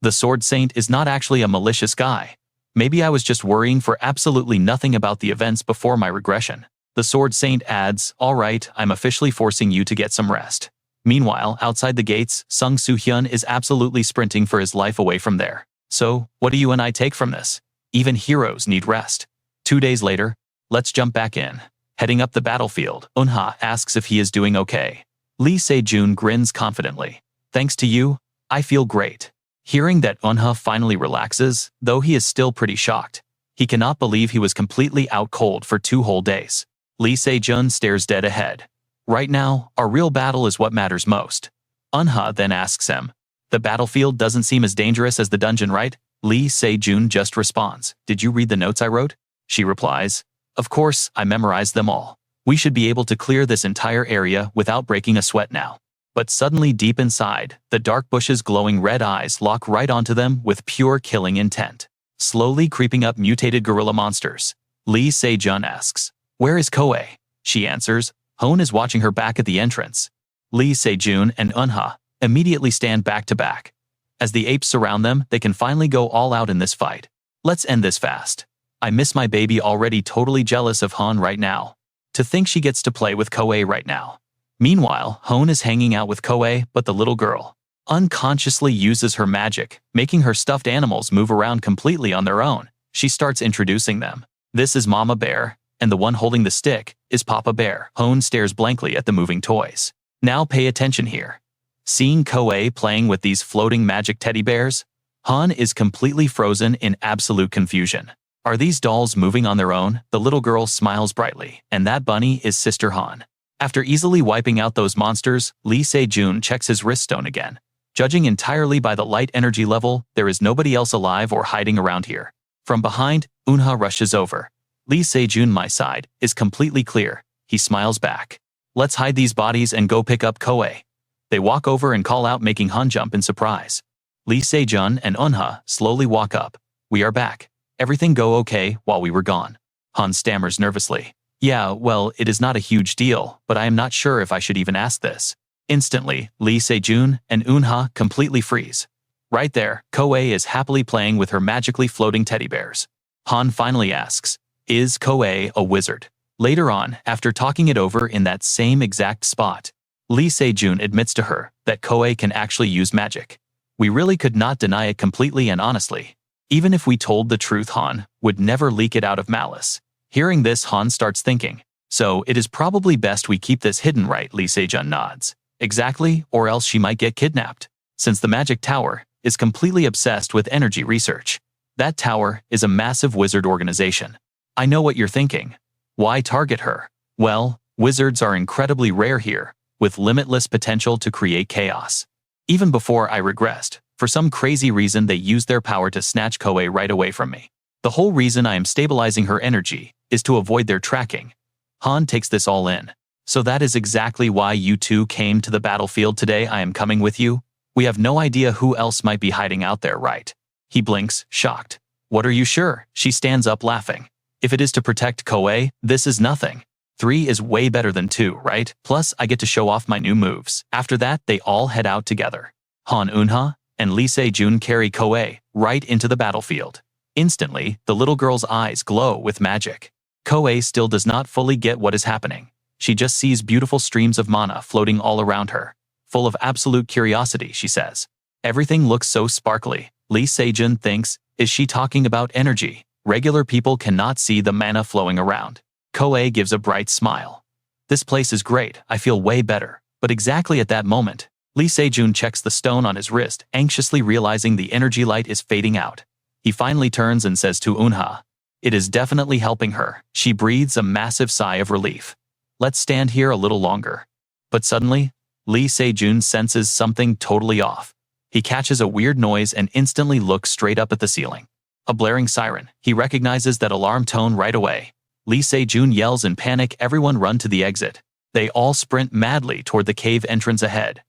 The sword saint is not actually a malicious guy. Maybe I was just worrying for absolutely nothing about the events before my regression. The sword saint adds, "All right, I'm officially forcing you to get some rest." Meanwhile, outside the gates, Sung Soo-hyun is absolutely sprinting for his life away from there. So, what do you and I take from this? Even heroes need rest. 2 days later, let's jump back in. Heading up the battlefield, Eunhee asks if he is doing okay. Lee Se-jun grins confidently. "Thanks to you, I feel great." Hearing that Eunhee finally relaxes, though he is still pretty shocked. He cannot believe he was completely out cold for 2 whole days. Lee Se-jun stares dead ahead. Right now, our real battle is what matters most. Eunhee then asks him, "The battlefield doesn't seem as dangerous as the dungeon, right?" Lee Se-jun just responds, "Did you read the notes I wrote?" She replies, "Of course, I memorized them all. We should be able to clear this entire area without breaking a sweat now." But suddenly deep inside, the dark bush's glowing red eyes lock right onto them with pure killing intent. Slowly creeping up mutated gorilla monsters. Lee Se-jun asks, "Where is Coa?" She answers, "Hone is watching her back at the entrance." Lee Se-jun and Eunhee immediately stand back to back. As the apes surround them, they can finally go all out in this fight. Let's end this fast. I miss my baby, already totally jealous of Han right now. To think she gets to play with Coa right now. Meanwhile, Hone is hanging out with Coa, but the little girl unconsciously uses her magic, making her stuffed animals move around completely on their own. She starts introducing them. This is Mama Bear, and the one holding the stick is Papa Bear. Hone stares blankly at the moving toys. Now pay attention here. Seeing Coa playing with these floating magic teddy bears, Han is completely frozen in absolute confusion. Are these dolls moving on their own? The little girl smiles brightly, and that bunny is Sister Han. After easily wiping out those monsters, Lee Se-jun checks his wrist stone again. Judging entirely by the light energy level, there is nobody else alive or hiding around here. From behind, Eunha rushes over. Lee Se-jun, my side, is completely clear. He smiles back. Let's hide these bodies and go pick up Coa. They walk over and call out, making Han jump in surprise. Lee Se-jun and Eunha slowly walk up. We are back. Everything go okay while we were gone? Han stammers nervously. Yeah, well, it is not a huge deal, but I am not sure if I should even ask this. Instantly, Lee Se-jun and Eunha completely freeze. Right there, Coa is happily playing with her magically floating teddy bears. Han finally asks, is Coa a wizard? Later on, after talking it over in that same exact spot, Lee Se-jun admits to her that Coa can actually use magic. We really could not deny it completely and honestly. Even if we told the truth, Han would never leak it out of malice. Hearing this, Han starts thinking, so it is probably best we keep this hidden, right? Lee Se-jun nods. Exactly, or else she might get kidnapped. Since the magic tower is completely obsessed with energy research. That tower is a massive wizard organization. I know what you're thinking. Why target her? Well, wizards are incredibly rare here, with limitless potential to create chaos. Even before I regressed, for some crazy reason they used their power to snatch Coa right away from me. The whole reason I am stabilizing her energy is to avoid their tracking. Han takes this all in. So that is exactly why you two came to the battlefield today. I am coming with you. We have no idea who else might be hiding out there, right? He blinks, shocked. What are you sure? She stands up laughing. If it is to protect Coa, this is nothing. 3 is way better than 2, right? Plus, I get to show off my new moves. After that, they all head out together. Han, Eunha, and Lee Se-jun carry Coa right into the battlefield. Instantly, the little girl's eyes glow with magic. Coa still does not fully get what is happening. She just sees beautiful streams of mana floating all around her. Full of absolute curiosity, she says. Everything looks so sparkly. Lee Se-jun thinks, is she talking about energy? Regular people cannot see the mana flowing around. Coa gives a bright smile. This place is great, I feel way better. But exactly at that moment, Lee Se-jun checks the stone on his wrist, anxiously realizing the energy light is fading out. He finally turns and says to Eunha, it is definitely helping her. She breathes a massive sigh of relief. Let's stand here a little longer. But suddenly, Lee Se-jun senses something totally off. He catches a weird noise and instantly looks straight up at the ceiling. A blaring siren. He recognizes that alarm tone right away. Lee Se-jun yells in panic, everyone run to the exit. They all sprint madly toward the cave entrance ahead.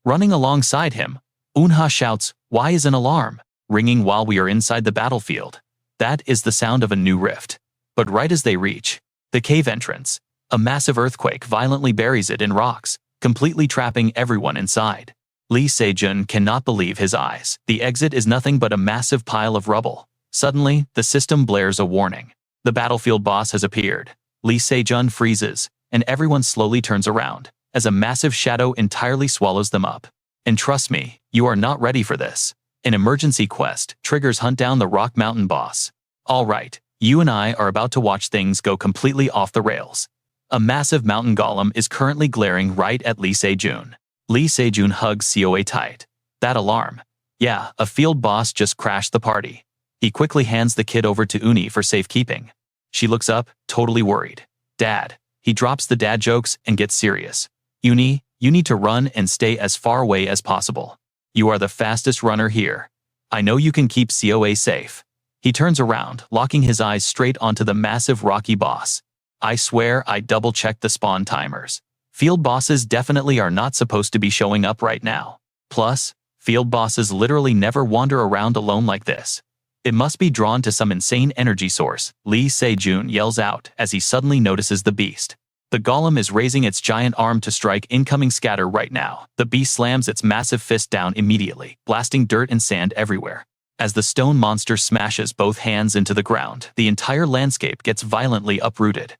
Running alongside him, Eunha shouts, why is an alarm ringing while we are inside the battlefield? That is the sound of a new rift. But right as they reach the cave entrance, a massive earthquake violently buries it in rocks, completely trapping everyone inside. Lee Se-jun cannot believe his eyes. The exit is nothing but a massive pile of rubble. Suddenly, the system blares a warning. The battlefield boss has appeared. Lee Se-jun freezes, and everyone slowly turns around, as a massive shadow entirely swallows them up. And trust me, you are not ready for this. An emergency quest triggers hunt down the Rock Mountain boss. Alright, you and I are about to watch things go completely off the rails. A massive mountain golem is currently glaring right at Lee Se-jun. Lee Se-jun hugs Coa tight. That alarm. Yeah, a field boss just crashed the party. He quickly hands the kid over to Uni for safekeeping. She looks up, totally worried. Dad. He drops the dad jokes and gets serious. Uni, you need to run and stay as far away as possible. You are the fastest runner here. I know you can keep Coa safe. He turns around, locking his eyes straight onto the massive rocky boss. I swear I double-checked the spawn timers. Field bosses definitely are not supposed to be showing up right now. Plus, field bosses literally never wander around alone like this. It must be drawn to some insane energy source, Lee Se-jun yells out as he suddenly notices the beast. The golem is raising its giant arm to strike incoming scatter right now. The beast slams its massive fist down immediately, blasting dirt and sand everywhere. As the stone monster smashes both hands into the ground, the entire landscape gets violently uprooted.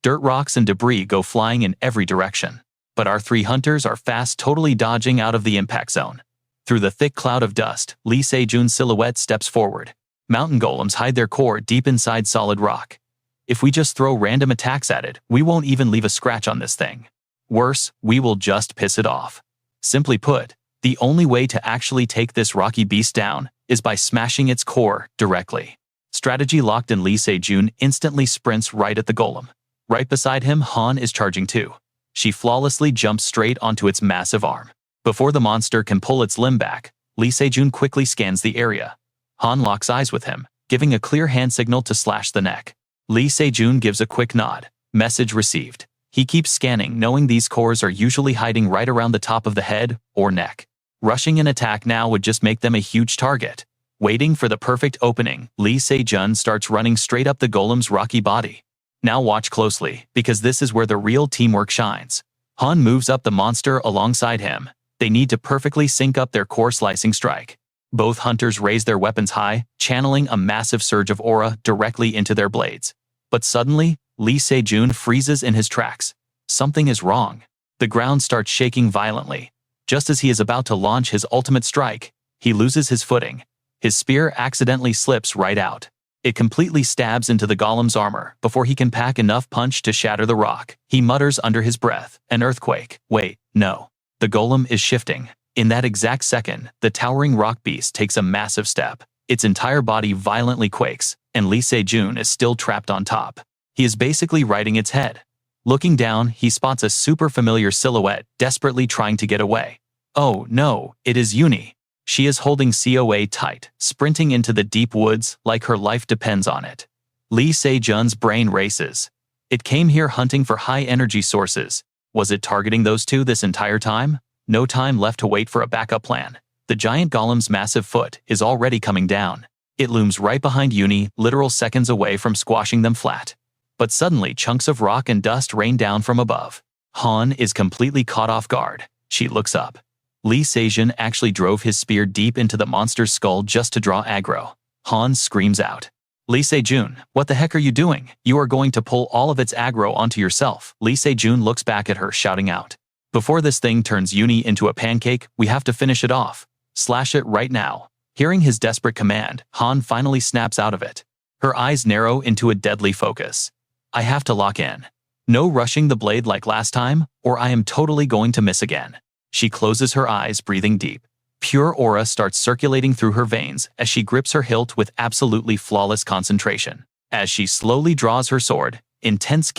Dirt rocks and debris go flying in every direction. But our 3 hunters are fast, totally dodging out of the impact zone. Through the thick cloud of dust, Lee Se-jun's silhouette steps forward. Mountain golems hide their core deep inside solid rock. If we just throw random attacks at it, we won't even leave a scratch on this thing. Worse, we will just piss it off. Simply put, the only way to actually take this rocky beast down is by smashing its core directly. Strategy locked in. Lee Se-jun instantly sprints right at the golem. Right beside him, Han is charging too. She flawlessly jumps straight onto its massive arm. Before the monster can pull its limb back, Lee Se-jun quickly scans the area. Han locks eyes with him, giving a clear hand signal to slash the neck. Lee Se-jun gives a quick nod. Message received. He keeps scanning, knowing these cores are usually hiding right around the top of the head or neck. Rushing an attack now would just make them a huge target. Waiting for the perfect opening, Lee Se-jun starts running straight up the golem's rocky body. Now watch closely, because this is where the real teamwork shines. Han moves up the monster alongside him. They need to perfectly sync up their core slicing strike. Both hunters raise their weapons high, channeling a massive surge of aura directly into their blades. But suddenly, Lee Se-jun freezes in his tracks. Something is wrong. The ground starts shaking violently. Just as he is about to launch his ultimate strike, he loses his footing. His spear accidentally slips right out. It completely stabs into the golem's armor before he can pack enough punch to shatter the rock. He mutters under his breath, "An earthquake." Wait, no. The golem is shifting. In that exact second, the towering rock beast takes a massive step. Its entire body violently quakes, and Lee Se-jun is still trapped on top. He is basically riding its head. Looking down, he spots a super familiar silhouette, desperately trying to get away. Oh no, it is Uni. She is holding Coa tight, sprinting into the deep woods like her life depends on it. Lee Se-jun's brain races. It came here hunting for high energy sources. Was it targeting those two this entire time? No time left to wait for a backup plan. The giant golem's massive foot is already coming down. It looms right behind Uni, literal seconds away from squashing them flat. But suddenly chunks of rock and dust rain down from above. Han is completely caught off guard. She looks up. Lee Se-jun actually drove his spear deep into the monster's skull just to draw aggro. Han screams out. Lee Se-jun, what the heck are you doing? You are going to pull all of its aggro onto yourself. Lee Se-jun looks back at her, shouting out. Before this thing turns Uni into a pancake, we have to finish it off. Slash it right now. Hearing his desperate command, Han finally snaps out of it. Her eyes narrow into a deadly focus. I have to lock in. No rushing the blade like last time, or I am totally going to miss again. She closes her eyes, breathing deep. Pure aura starts circulating through her veins as she grips her hilt with absolutely flawless concentration. As she slowly draws her sword, intense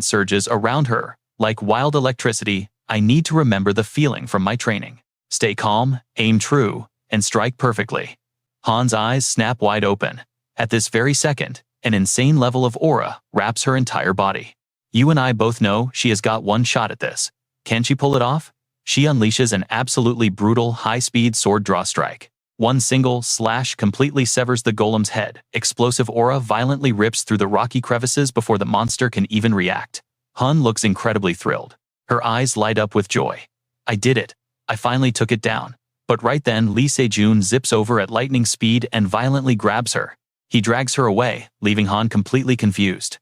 surges around her. Like wild electricity, I need to remember the feeling from my training. Stay calm, aim true, and strike perfectly. Han's eyes snap wide open. At this very second, an insane level of aura wraps her entire body. You and I both know she has got one shot at this. Can she pull it off? She unleashes an absolutely brutal, high-speed sword draw strike. One single slash completely severs the golem's head. Explosive aura violently rips through the rocky crevices before the monster can even react. Han looks incredibly thrilled. Her eyes light up with joy. I did it. I finally took it down. But right then, Lee Se-jun zips over at lightning speed and violently grabs her. He drags her away, leaving Han completely confused.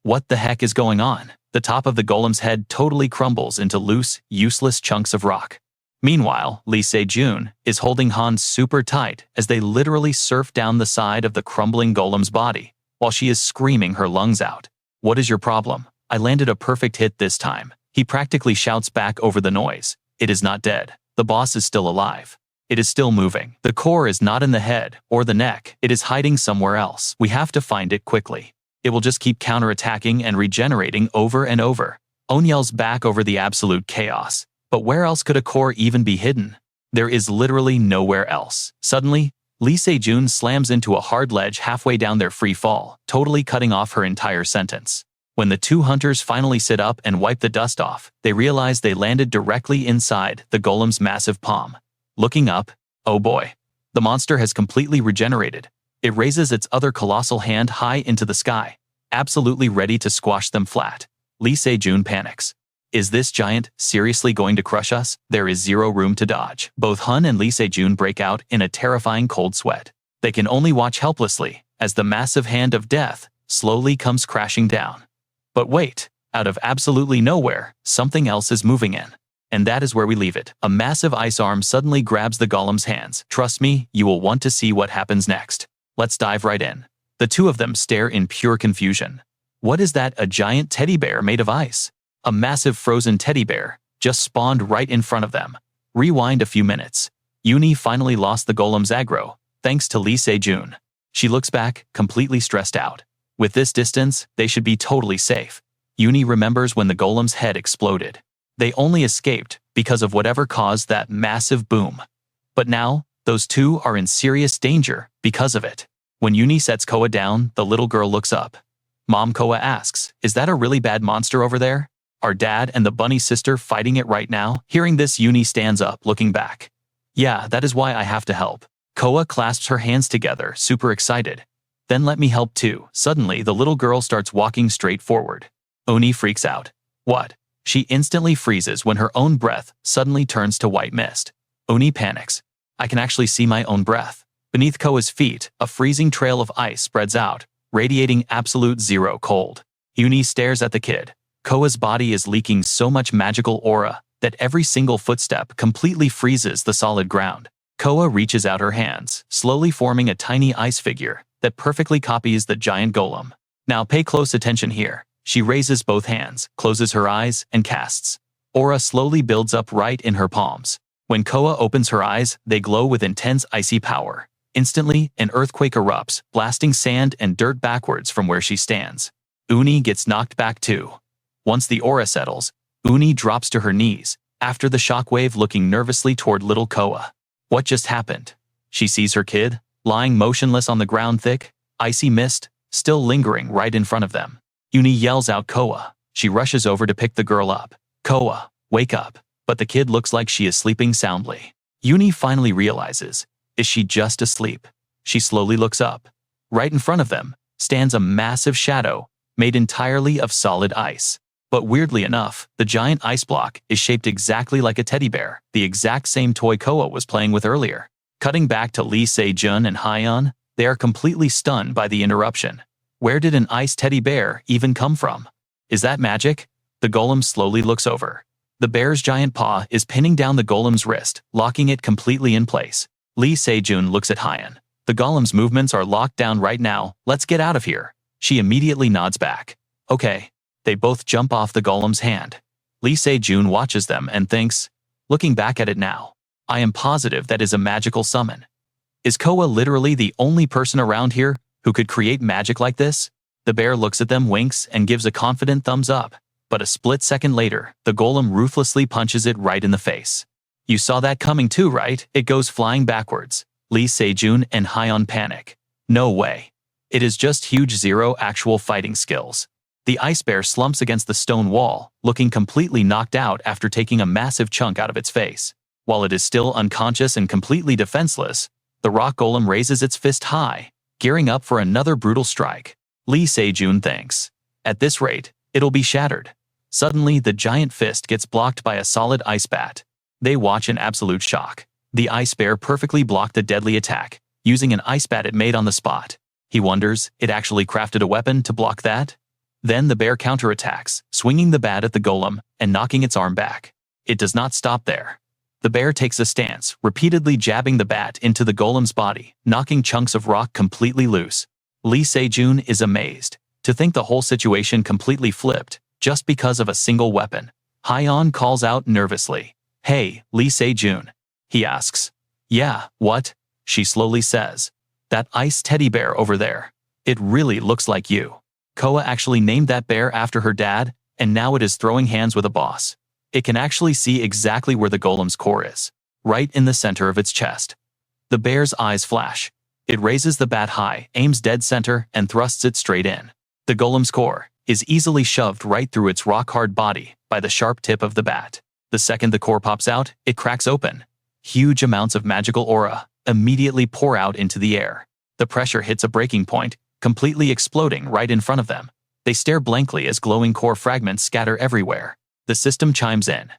What the heck is going on? The top of the golem's head totally crumbles into loose, useless chunks of rock. Meanwhile, Lee Se-jun is holding Han super tight as they literally surf down the side of the crumbling golem's body, while she is screaming her lungs out. What is your problem? I landed a perfect hit this time. He practically shouts back over the noise. It is not dead. The boss is still alive. It is still moving. The core is not in the head or the neck. It is hiding somewhere else. We have to find it quickly. It will just keep counterattacking and regenerating over and over. On yells back over the absolute chaos. But where else could a core even be hidden? There is literally nowhere else. Suddenly, Lee Se-jun slams into a hard ledge halfway down their free fall, totally cutting off her entire sentence. When the two hunters finally sit up and wipe the dust off, they realize they landed directly inside the golem's massive palm. Looking up, oh boy, the monster has completely regenerated. It raises its other colossal hand high into the sky, absolutely ready to squash them flat. Lee Se-jun panics. Is this giant seriously going to crush us? There is zero room to dodge. Both Han and Lee Se-jun break out in a terrifying cold sweat. They can only watch helplessly as the massive hand of death slowly comes crashing down. But wait, out of absolutely nowhere, something else is moving in. And that is where we leave it. A massive ice arm suddenly grabs the golem's hands. Trust me, you will want to see what happens next. Let's dive right in. The two of them stare in pure confusion. What is that? A giant teddy bear made of ice? A massive frozen teddy bear just spawned right in front of them. Rewind a few minutes. Uni finally lost the golem's aggro, thanks to Lee Se-jun. She looks back, completely stressed out. With this distance, they should be totally safe. Uni remembers when the golem's head exploded. They only escaped because of whatever caused that massive boom. But now, those two are in serious danger because of it. When Uni sets Coa down, the little girl looks up. Mom, Coa asks, is that a really bad monster over there? Are Dad and the bunny sister fighting it right now? Hearing this, Uni stands up, looking back. Yeah, that is why I have to help. Coa clasps her hands together, super excited. Then let me help too. Suddenly, the little girl starts walking straight forward. Uni freaks out. What? She instantly freezes when her own breath suddenly turns to white mist. Uni panics. I can actually see my own breath. Beneath Coa's feet, a freezing trail of ice spreads out, radiating absolute zero cold. Uni stares at the kid. Coa's body is leaking so much magical aura that every single footstep completely freezes the solid ground. Coa reaches out her hands, slowly forming a tiny ice figure that perfectly copies the giant golem. Now pay close attention here. She raises both hands, closes her eyes, and casts. Aura slowly builds up right in her palms. When Coa opens her eyes, they glow with intense icy power. Instantly, an earthquake erupts, blasting sand and dirt backwards from where she stands. Uni gets knocked back too. Once the aura settles, Uni drops to her knees, after the shockwave, looking nervously toward little Coa. What just happened? She sees her kid, lying motionless on the ground, thick, icy mist, still lingering right in front of them. Uni yells out Coa. She rushes over to pick the girl up. Coa, wake up. But the kid looks like she is sleeping soundly. Uni finally realizes, is she just asleep? She slowly looks up. Right in front of them stands a massive shadow, made entirely of solid ice. But weirdly enough, the giant ice block is shaped exactly like a teddy bear, the exact same toy Coa was playing with earlier. Cutting back to Lee Se-jun and Hyeon, they are completely stunned by the interruption. Where did an ice teddy bear even come from? Is that magic? The golem slowly looks over. The bear's giant paw is pinning down the golem's wrist, locking it completely in place. Lee Se-jun looks at Hyeon. The golem's movements are locked down right now, let's get out of here. She immediately nods back. Okay. They both jump off the golem's hand. Lee Se-jun watches them and thinks, looking back at it now, I am positive that is a magical summon. Is Coa literally the only person around here who could create magic like this? The bear looks at them, winks, and gives a confident thumbs up. But a split second later, the golem ruthlessly punches it right in the face. You saw that coming too, right? It goes flying backwards. Lee Se-jun and Hyeon panic. No way. It is just huge zero actual fighting skills. The ice bear slumps against the stone wall, looking completely knocked out after taking a massive chunk out of its face. While it is still unconscious and completely defenseless, the rock golem raises its fist high, gearing up for another brutal strike. Lee Se-jun thinks, at this rate, it'll be shattered. Suddenly, the giant fist gets blocked by a solid ice bat. They watch in absolute shock. The ice bear perfectly blocked the deadly attack, using an ice bat it made on the spot. He wonders, it actually crafted a weapon to block that? Then the bear counterattacks, swinging the bat at the golem and knocking its arm back. It does not stop there. The bear takes a stance, repeatedly jabbing the bat into the golem's body, knocking chunks of rock completely loose. Lee Se-jun is amazed. To think the whole situation completely flipped, just because of a single weapon. Hyeon calls out nervously. Hey, Lee Se-jun. He asks. Yeah, what? She slowly says. That ice teddy bear over there. It really looks like you. Coa actually named that bear after her dad, and now it is throwing hands with a boss. It can actually see exactly where the golem's core is, right in the center of its chest. The bear's eyes flash. It raises the bat high, aims dead center, and thrusts it straight in. The golem's core is easily shoved right through its rock-hard body by the sharp tip of the bat. The second the core pops out, it cracks open. Huge amounts of magical aura immediately pour out into the air. The pressure hits a breaking point, completely exploding right in front of them. They stare blankly as glowing core fragments scatter everywhere. The system chimes in.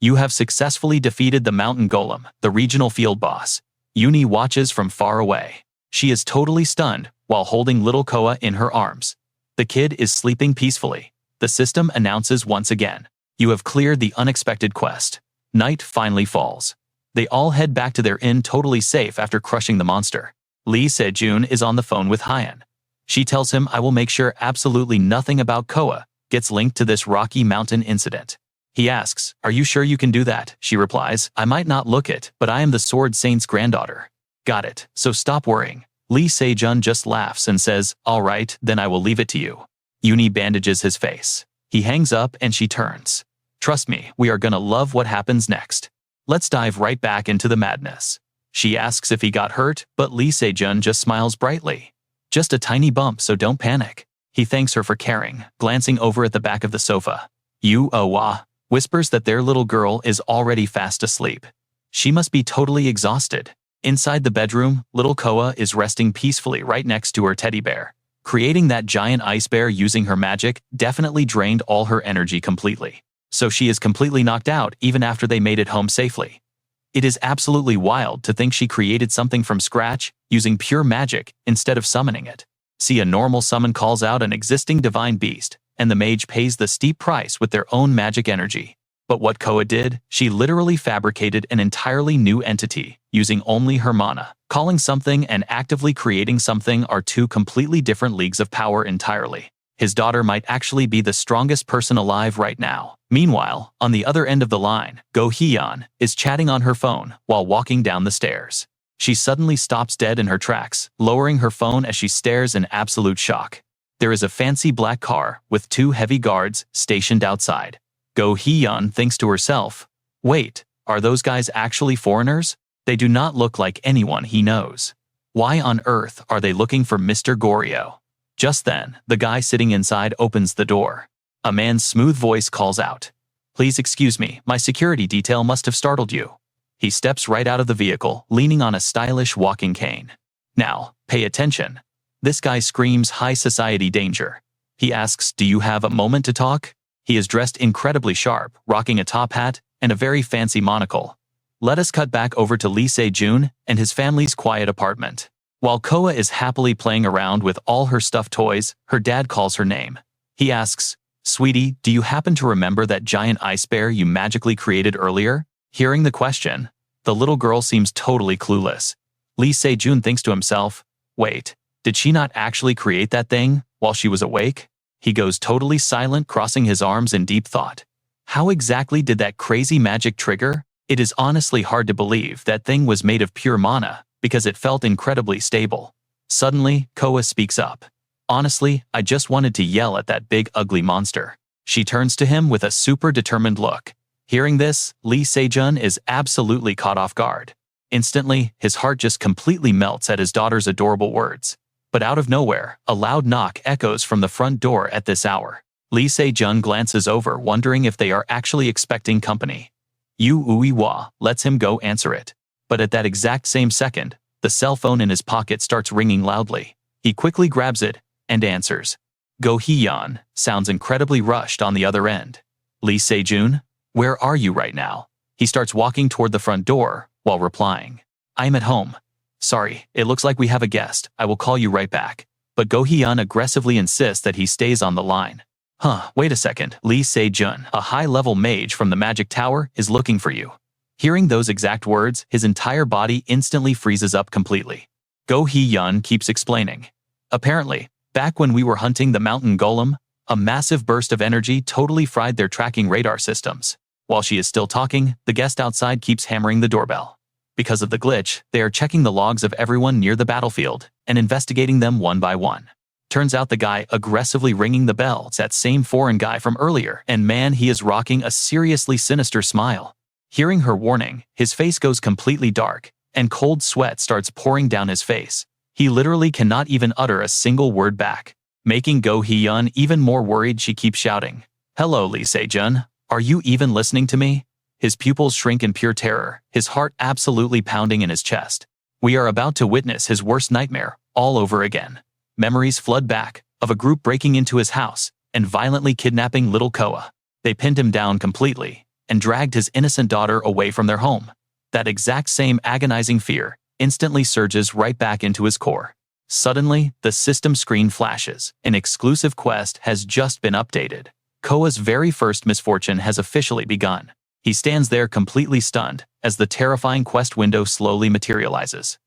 You have successfully defeated the mountain golem, the regional field boss. Uni watches from far away. She is totally stunned while holding little Coa in her arms. The kid is sleeping peacefully. The system announces once again. You have cleared the unexpected quest. Night finally falls. They all head back to their inn totally safe after crushing the monster. Lee Se-jun is on the phone with Hyan. She tells him I will make sure absolutely nothing about Coa gets linked to this Rocky Mountain incident. He asks, are you sure you can do that? She replies, I might not look it, but I am the Sword Saint's granddaughter. Got it, so stop worrying. Lee Se-jun just laughs and says, all right, then I will leave it to you. Uni bandages his face. He hangs up and she turns. Trust me, we are gonna love what happens next. Let's dive right back into the madness. She asks if he got hurt, but Lee Se-jun just smiles brightly. Just a tiny bump, so don't panic. He thanks her for caring, glancing over at the back of the sofa. Wah whispers that their little girl is already fast asleep. She must be totally exhausted. Inside the bedroom, little Coa is resting peacefully right next to her teddy bear. Creating that giant ice bear using her magic definitely drained all her energy completely. So she is completely knocked out even after they made it home safely. It is absolutely wild to think she created something from scratch using pure magic instead of summoning it. See, a normal summon calls out an existing divine beast, and the mage pays the steep price with their own magic energy. But what Coa did, she literally fabricated an entirely new entity using only her mana. Calling something and actively creating something are two completely different leagues of power entirely. His daughter might actually be the strongest person alive right now. Meanwhile, on the other end of the line, Go Hee-yeon is chatting on her phone while walking down the stairs. She suddenly stops dead in her tracks, lowering her phone as she stares in absolute shock. There is a fancy black car with 2 heavy guards stationed outside. Go Hee-yeon thinks to herself, wait, are those guys actually foreigners? They do not look like anyone he knows. Why on earth are they looking for Mr. Goryo? Just then, the guy sitting inside opens the door. A man's smooth voice calls out, please excuse me, my security detail must have startled you. He steps right out of the vehicle, leaning on a stylish walking cane. Now, pay attention. This guy screams high society danger. He asks, do you have a moment to talk? He is dressed incredibly sharp, rocking a top hat and a very fancy monocle. Let us cut back over to Lee Se-jun and his family's quiet apartment. While Coa is happily playing around with all her stuffed toys, her dad calls her name. He asks, sweetie, do you happen to remember that giant ice bear you magically created earlier? Hearing the question, the little girl seems totally clueless. Lee Se-jun thinks to himself, wait, did she not actually create that thing while she was awake? He goes totally silent, crossing his arms in deep thought. How exactly did that crazy magic trigger? It is honestly hard to believe that thing was made of pure mana, because it felt incredibly stable. Suddenly, Coa speaks up. Honestly, I just wanted to yell at that big ugly monster. She turns to him with a super determined look. Hearing this, Lee Se-jun is absolutely caught off guard. Instantly, his heart just completely melts at his daughter's adorable words. But out of nowhere, a loud knock echoes from the front door at this hour. Lee Se-jun glances over, wondering if they are actually expecting company. Wah lets him go answer it. But at that exact same second, the cell phone in his pocket starts ringing loudly. He quickly grabs it and answers. Go Hee-yeon sounds incredibly rushed on the other end. Lee Se-jun, where are you right now? He starts walking toward the front door while replying. I'm at home. Sorry, it looks like we have a guest. I will call you right back. But Go Hee-yeon aggressively insists that he stays on the line. Wait a second. Lee Se-jun, a high-level mage from the Magic Tower, is looking for you. Hearing those exact words, his entire body instantly freezes up completely. Go Hee-yeon keeps explaining. Apparently, back when we were hunting the mountain golem, a massive burst of energy totally fried their tracking radar systems. While she is still talking, the guest outside keeps hammering the doorbell. Because of the glitch, they are checking the logs of everyone near the battlefield and investigating them one by one. Turns out the guy aggressively ringing the bell is that same foreign guy from earlier, and man, he is rocking a seriously sinister smile. Hearing her warning, his face goes completely dark, and cold sweat starts pouring down his face. He literally cannot even utter a single word back. Making Go Hee-yeon even more worried, she keeps shouting, hello Lee Se-jun, are you even listening to me? His pupils shrink in pure terror, his heart absolutely pounding in his chest. We are about to witness his worst nightmare all over again. Memories flood back of a group breaking into his house and violently kidnapping little Coa. They pinned him down completely and dragged his innocent daughter away from their home. That exact same agonizing fear instantly surges right back into his core. Suddenly, the system screen flashes. An exclusive quest has just been updated. Coa's very first misfortune has officially begun. He stands there completely stunned as the terrifying quest window slowly materializes.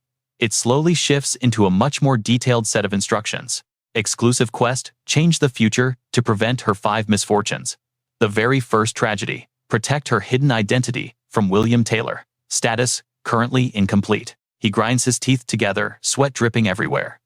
It slowly shifts into a much more detailed set of instructions. Exclusive quest, change the future to prevent her 5 misfortunes. The very first tragedy, protect her hidden identity from William Taylor. Status, currently incomplete. He grinds his teeth together, sweat dripping everywhere.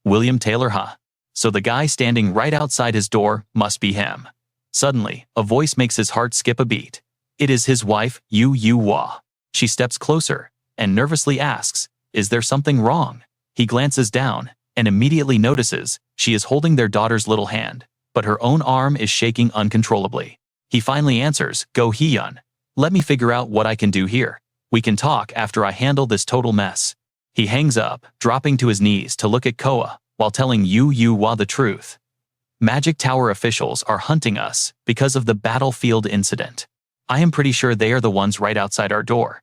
William Taylor, huh? So the guy standing right outside his door must be him. Suddenly, a voice makes his heart skip a beat. It is his wife, Yu Hua. She steps closer and nervously asks, "Is there something wrong?" He glances down and immediately notices she is holding their daughter's little hand, but her own arm is shaking uncontrollably. He finally answers, "Go Hyun. Let me figure out what I can do here. We can talk after I handle this total mess." He hangs up, dropping to his knees to look at Koa, while telling Yu Hua the truth. Magic Tower officials are hunting us because of the battlefield incident. I am pretty sure they are the ones right outside our door.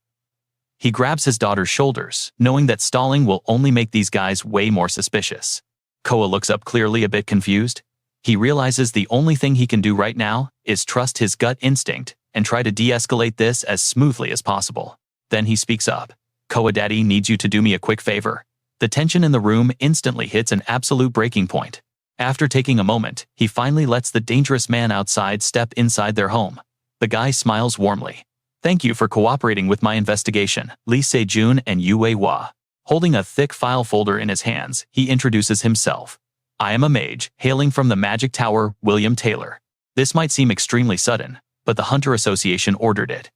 He grabs his daughter's shoulders, knowing that stalling will only make these guys way more suspicious. Koa looks up clearly a bit confused. He realizes the only thing he can do right now is trust his gut instinct and try to de-escalate this as smoothly as possible. Then he speaks up. "Koa Daddy needs you to do me a quick favor." The tension in the room instantly hits an absolute breaking point. After taking a moment, he finally lets the dangerous man outside step inside their home. The guy smiles warmly. "Thank you for cooperating with my investigation, Lee Se-jun and Yu Hua." Holding a thick file folder in his hands, he introduces himself. "I am a mage, hailing from the Magic Tower, William Taylor." This might seem extremely sudden, but the Hunter Association ordered it.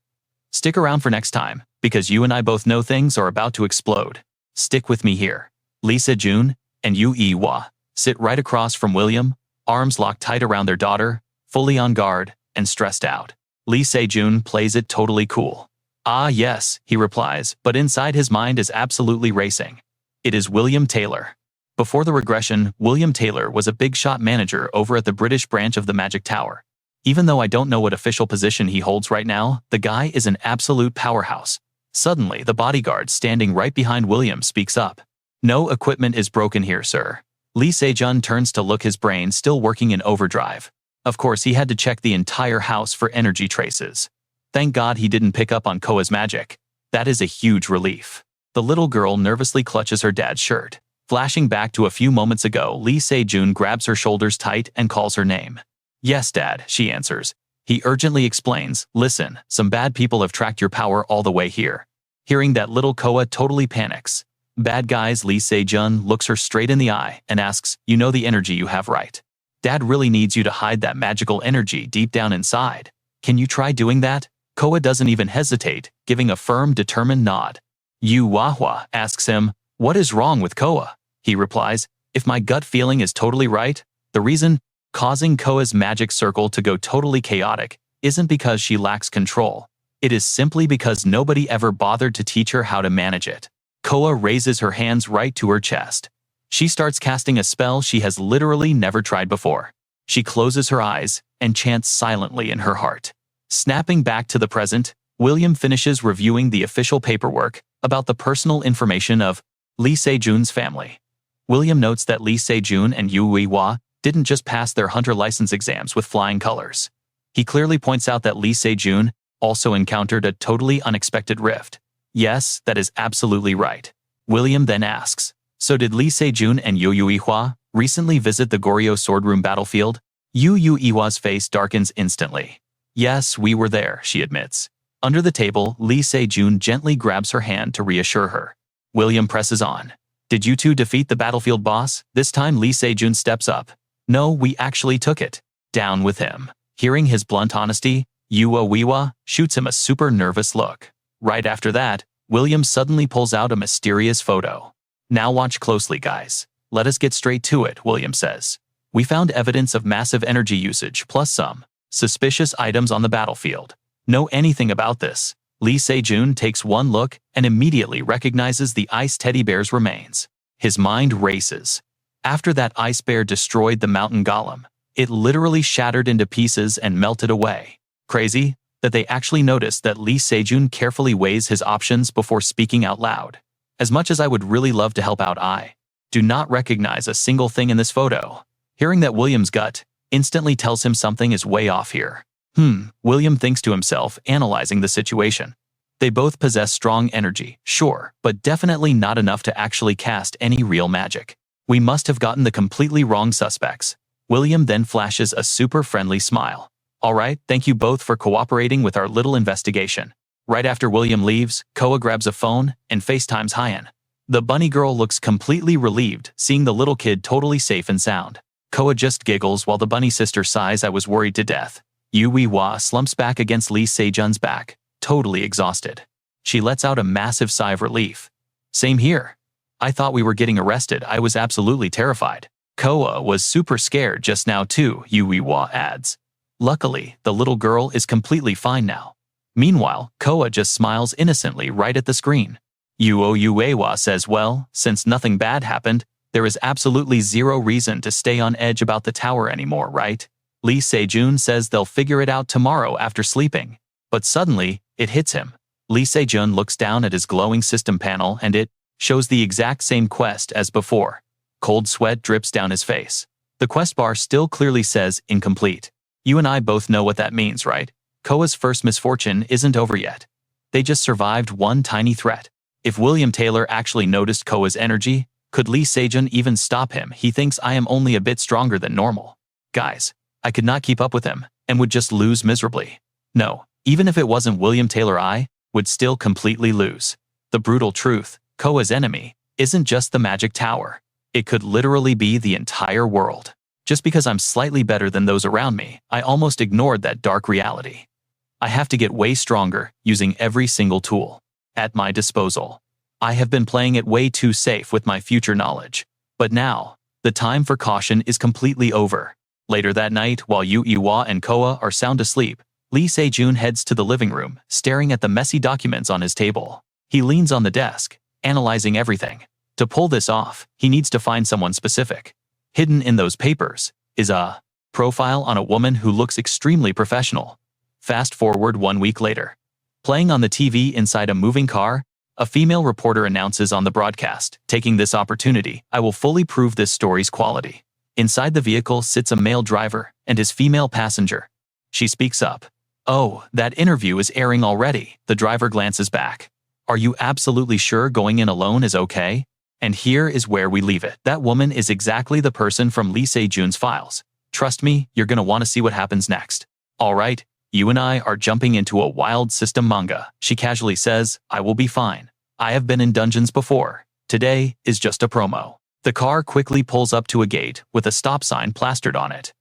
"Stick around for next time, because you and I both know things are about to explode. Stick with me here." Lee Se-jun and Yu Hua sit right across from William, arms locked tight around their daughter, fully on guard and stressed out. Lee Se-jun plays it totally cool. "Ah yes," he replies, but inside his mind is absolutely racing. It is William Taylor. Before the regression, William Taylor was a big-shot manager over at the British branch of the Magic Tower. Even though I don't know what official position he holds right now, the guy is an absolute powerhouse. Suddenly, the bodyguard standing right behind William speaks up. "No equipment is broken here, sir." Lee Se-jun turns to look, his brain still working in overdrive. Of course, he had to check the entire house for energy traces. Thank God he didn't pick up on Koa's magic. That is a huge relief. The little girl nervously clutches her dad's shirt. Flashing back to a few moments ago, Lee Se-jun grabs her shoulders tight and calls her name. "Yes, Dad," she answers. He urgently explains, "Listen, some bad people have tracked your power all the way here." Hearing that, little Koa totally panics. "Bad guys?" Lee Se-jun looks her straight in the eye and asks, "You know the energy you have, right? Dad really needs you to hide that magical energy deep down inside. Can you try doing that?" Koa doesn't even hesitate, giving a firm, determined nod. Yu Hua asks him, "What is wrong with Koa?" He replies, "If my gut feeling is totally right, the reason causing Koa's magic circle to go totally chaotic isn't because she lacks control. It is simply because nobody ever bothered to teach her how to manage it." Koa raises her hands right to her chest. She starts casting a spell she has literally never tried before. She closes her eyes and chants silently in her heart. Snapping back to the present, William finishes reviewing the official paperwork about the personal information of Lee Se-jun's family. William notes that Lee Se-jun and Yu Hua didn't just pass their hunter license exams with flying colors. He clearly points out that Lee Se-jun also encountered a totally unexpected rift. Yes, that is absolutely right. William then asks, "So did Lee Se-jun and Yu Hua recently visit the Goryeo Swordroom battlefield?" Yu Hua's face darkens instantly. "Yes, we were there," she admits. Under the table, Lee Se-jun gently grabs her hand to reassure her. William presses on. "Did you two defeat the battlefield boss?" This time Lee Se-jun steps up. "No, we actually took it. Down with him." Hearing his blunt honesty, Yu Hua shoots him a super nervous look. Right after that, William suddenly pulls out a mysterious photo. "Now watch closely, guys. Let us get straight to it," William says. "We found evidence of massive energy usage plus some suspicious items on the battlefield. Know anything about this?" Lee Se-jun takes one look and immediately recognizes the ice teddy bear's remains. His mind races. After that ice bear destroyed the mountain golem, it literally shattered into pieces and melted away. Crazy that they actually noticed that Lee Se-jun carefully weighs his options before speaking out loud. As much as I would really love to help out, I do not recognize a single thing in this photo. Hearing that, William's gut instantly tells him something is way off here. William thinks to himself, analyzing the situation. They both possess strong energy, sure, but definitely not enough to actually cast any real magic. We must have gotten the completely wrong suspects. William then flashes a super friendly smile. Alright, thank you both for cooperating with our little investigation. Right after William leaves, Koa grabs a phone and FaceTimes Hyan. The bunny girl looks completely relieved, seeing the little kid totally safe and sound. Koa just giggles while the bunny sister sighs. I was worried to death. Yui-wa slumps back against Lee Se-jun's back, totally exhausted. She lets out a massive sigh of relief. Same here. I thought we were getting arrested. I was absolutely terrified. Koa was super scared just now too, Yui-wa adds. Luckily, the little girl is completely fine now. Meanwhile, Koa just smiles innocently right at the screen. Yui-wa says, well, since nothing bad happened, there is absolutely zero reason to stay on edge about the tower anymore, right? Lee Se-jun says they'll figure it out tomorrow after sleeping. But suddenly, it hits him. Lee Se-jun looks down at his glowing system panel and it shows the exact same quest as before. Cold sweat drips down his face. The quest bar still clearly says incomplete. You and I both know what that means, right? Koa's first misfortune isn't over yet. They just survived one tiny threat. If William Taylor actually noticed Koa's energy, could Lee Se-jun even stop him? He thinks I am only a bit stronger than normal. Guys, I could not keep up with him and would just lose miserably. No, even if it wasn't William Taylor, I would still completely lose. The brutal truth, Koa's enemy isn't just the magic tower. It could literally be the entire world. Just because I'm slightly better than those around me, I almost ignored that dark reality. I have to get way stronger, using every single tool at my disposal. I have been playing it way too safe with my future knowledge. But now, the time for caution is completely over. Later that night, while Yui-wa and Koa are sound asleep, Lee Se-jun heads to the living room, staring at the messy documents on his table. He leans on the desk, analyzing everything. To pull this off, he needs to find someone specific. Hidden in those papers is a profile on a woman who looks extremely professional. Fast forward 1 week later. Playing on the TV inside a moving car, a female reporter announces on the broadcast, taking this opportunity, I will fully prove this story's quality. Inside the vehicle sits a male driver and his female passenger. She speaks up. Oh, that interview is airing already. The driver glances back. Are you absolutely sure going in alone is okay? And here is where we leave it. That woman is exactly the person from Lee Se-jun's files. Trust me, you're gonna want to see what happens next. Alright, you and I are jumping into a wild system manga. She casually says, I will be fine. I have been in dungeons before. Today is just a promo. The car quickly pulls up to a gate with a stop sign plastered on it.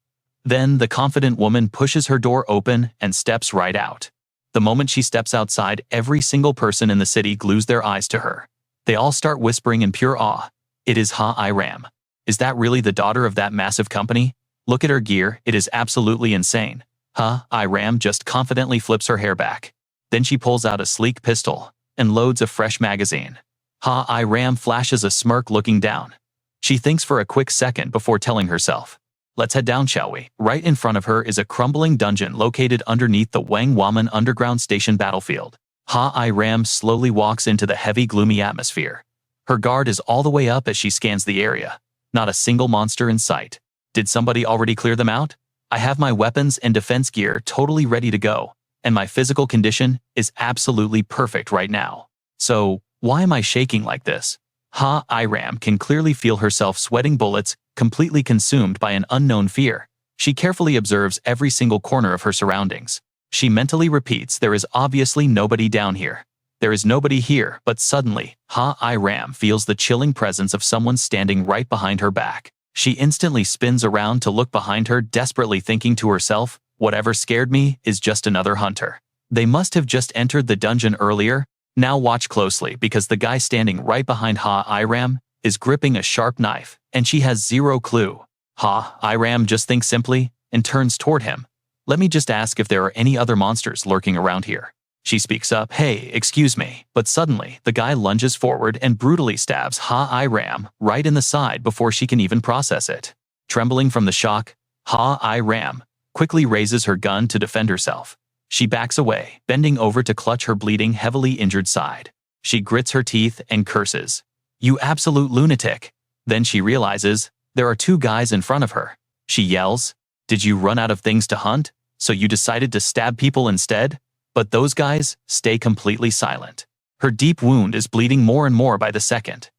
Then the confident woman pushes her door open and steps right out. The moment she steps outside, every single person in the city glues their eyes to her. They all start whispering in pure awe. It is Ha-I-Ram. Is that really the daughter of that massive company? Look at her gear, it is absolutely insane. Ha-I-Ram just confidently flips her hair back. Then she pulls out a sleek pistol and loads a fresh magazine. Ha-I-Ram flashes a smirk looking down. She thinks for a quick second before telling herself, let's head down, shall we? Right in front of her is a crumbling dungeon located underneath the Wangwaman underground station battlefield. Ha-I-Ram slowly walks into the heavy, gloomy atmosphere. Her guard is all the way up as she scans the area. Not a single monster in sight. Did somebody already clear them out? I have my weapons and defense gear totally ready to go, and my physical condition is absolutely perfect right now. So, why am I shaking like this? Ha-I-Ram can clearly feel herself sweating bullets, completely consumed by an unknown fear. She carefully observes every single corner of her surroundings. She mentally repeats, there is obviously nobody down here. There is nobody here, but suddenly, Ha-I-Ram feels the chilling presence of someone standing right behind her back. She instantly spins around to look behind her, desperately thinking to herself, whatever scared me is just another hunter. They must have just entered the dungeon earlier. Now watch closely, because the guy standing right behind Ha-I-Ram is gripping a sharp knife, and she has zero clue. Ha-I-Ram just thinks simply and turns toward him. Let me just ask if there are any other monsters lurking around here. She speaks up, hey, excuse me, but suddenly, the guy lunges forward and brutally stabs Ha-I-Ram right in the side before she can even process it. Trembling from the shock, Ha-I-Ram quickly raises her gun to defend herself. She backs away, bending over to clutch her bleeding, heavily injured side. She grits her teeth and curses. You absolute lunatic. Then she realizes there are two guys in front of her. She yells, did you run out of things to hunt, so you decided to stab people instead? But those guys stay completely silent. Her deep wound is bleeding more and more by the second.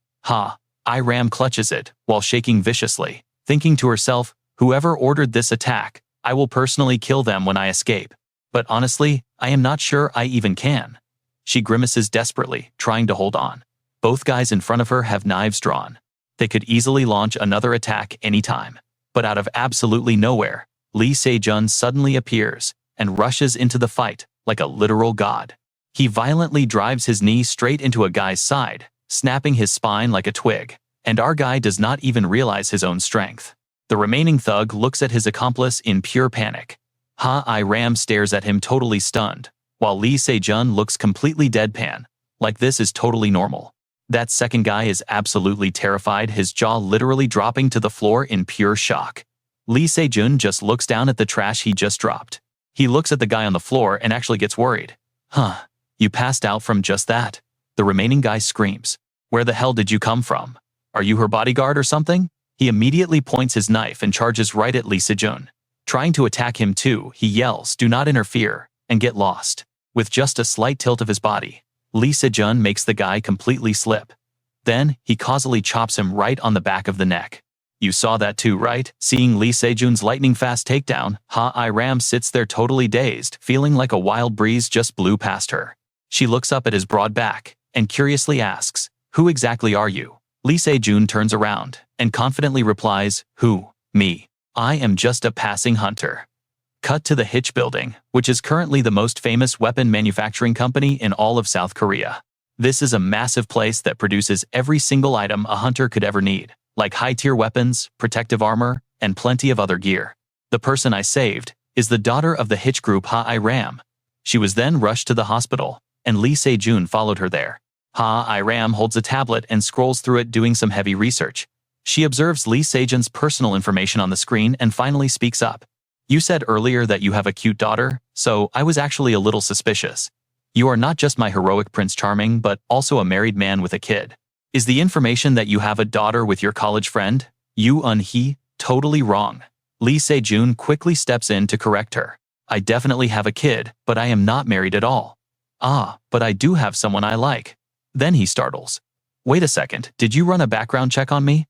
Iram clutches it while shaking viciously, thinking to herself, whoever ordered this attack, I will personally kill them when I escape. But honestly, I am not sure I even can. She grimaces desperately, trying to hold on. Both guys in front of her have knives drawn. They could easily launch another attack anytime. But out of absolutely nowhere, Lee Se-jun suddenly appears and rushes into the fight like a literal god. He violently drives his knee straight into a guy's side, snapping his spine like a twig, and our guy does not even realize his own strength. The remaining thug looks at his accomplice in pure panic. Iram stares at him totally stunned, while Lee Se-jun looks completely deadpan, like this is totally normal. That second guy is absolutely terrified, his jaw literally dropping to the floor in pure shock. Lee Se-jun just looks down at the trash he just dropped. He looks at the guy on the floor and actually gets worried. You passed out from just that? The remaining guy screams. Where the hell did you come from? Are you her bodyguard or something? He immediately points his knife and charges right at Lee Se-jun. Trying to attack him too, he yells, do not interfere, and get lost. With just a slight tilt of his body, Lee Se-jun makes the guy completely slip. Then, he causally chops him right on the back of the neck. You saw that too, right? Seeing Lee Se-jun's lightning-fast takedown, Iram sits there totally dazed, feeling like a wild breeze just blew past her. She looks up at his broad back, and curiously asks, who exactly are you? Lee Se-jun turns around, and confidently replies, who? Me. I am just a passing hunter. Cut to the Hitch Building, which is currently the most famous weapon manufacturing company in all of South Korea. This is a massive place that produces every single item a hunter could ever need, like high-tier weapons, protective armor, and plenty of other gear. The person I saved is the daughter of the Hitch Group Iram. She was then rushed to the hospital, and Lee Se-jun followed her there. Iram holds a tablet and scrolls through it doing some heavy research. She observes Lee Se-jun's personal information on the screen and finally speaks up. You said earlier that you have a cute daughter, so I was actually a little suspicious. You are not just my heroic Prince Charming but also a married man with a kid. Is the information that you have a daughter with your college friend? He, totally wrong. Lee Se-jun quickly steps in to correct her. I definitely have a kid, but I am not married at all. But I do have someone I like. Then he startles. Wait a second, did you run a background check on me?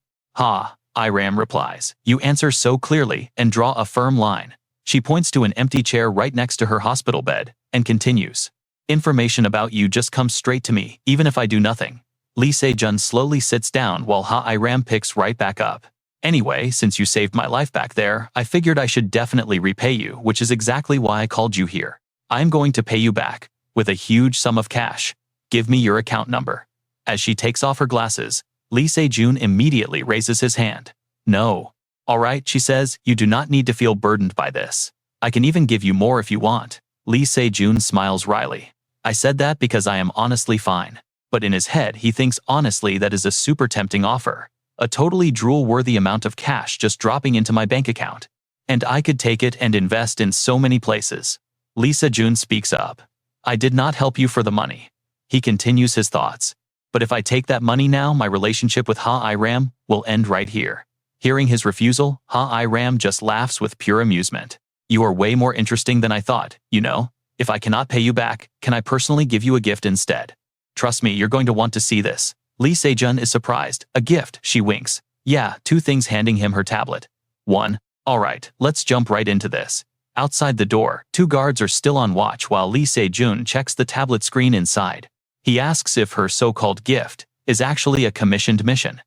Iram replies. You answer so clearly and draw a firm line. She points to an empty chair right next to her hospital bed and continues. Information about you just comes straight to me, even if I do nothing. Lee Se-jun slowly sits down while Iram picks right back up. Anyway, since you saved my life back there, I figured I should definitely repay you, which is exactly why I called you here. I'm going to pay you back with a huge sum of cash. Give me your account number. As she takes off her glasses, Lee Se-jun immediately raises his hand. No. All right, she says, you do not need to feel burdened by this. I can even give you more if you want. Lee Se-jun smiles wryly. I said that because I am honestly fine. But in his head, he thinks honestly that is a super tempting offer. A totally drool-worthy amount of cash just dropping into my bank account. And I could take it and invest in so many places. Lee Se-jun speaks up. I did not help you for the money. He continues his thoughts. But if I take that money now, my relationship with Iram will end right here. Hearing his refusal, Iram just laughs with pure amusement. You are way more interesting than I thought, you know? If I cannot pay you back, can I personally give you a gift instead? Trust me, you're going to want to see this. Lee Se-jun is surprised. A gift, she winks. Yeah, 2 things, handing him her tablet. 1. Alright, let's jump right into this. Outside the door, 2 guards are still on watch while Lee Se-jun checks the tablet screen inside. He asks if her so-called gift is actually a commissioned mission.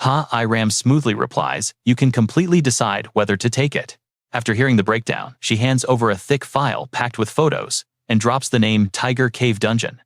Iram smoothly replies, you can completely decide whether to take it. After hearing the breakdown, she hands over a thick file packed with photos and drops the name Tiger Cave Dungeon.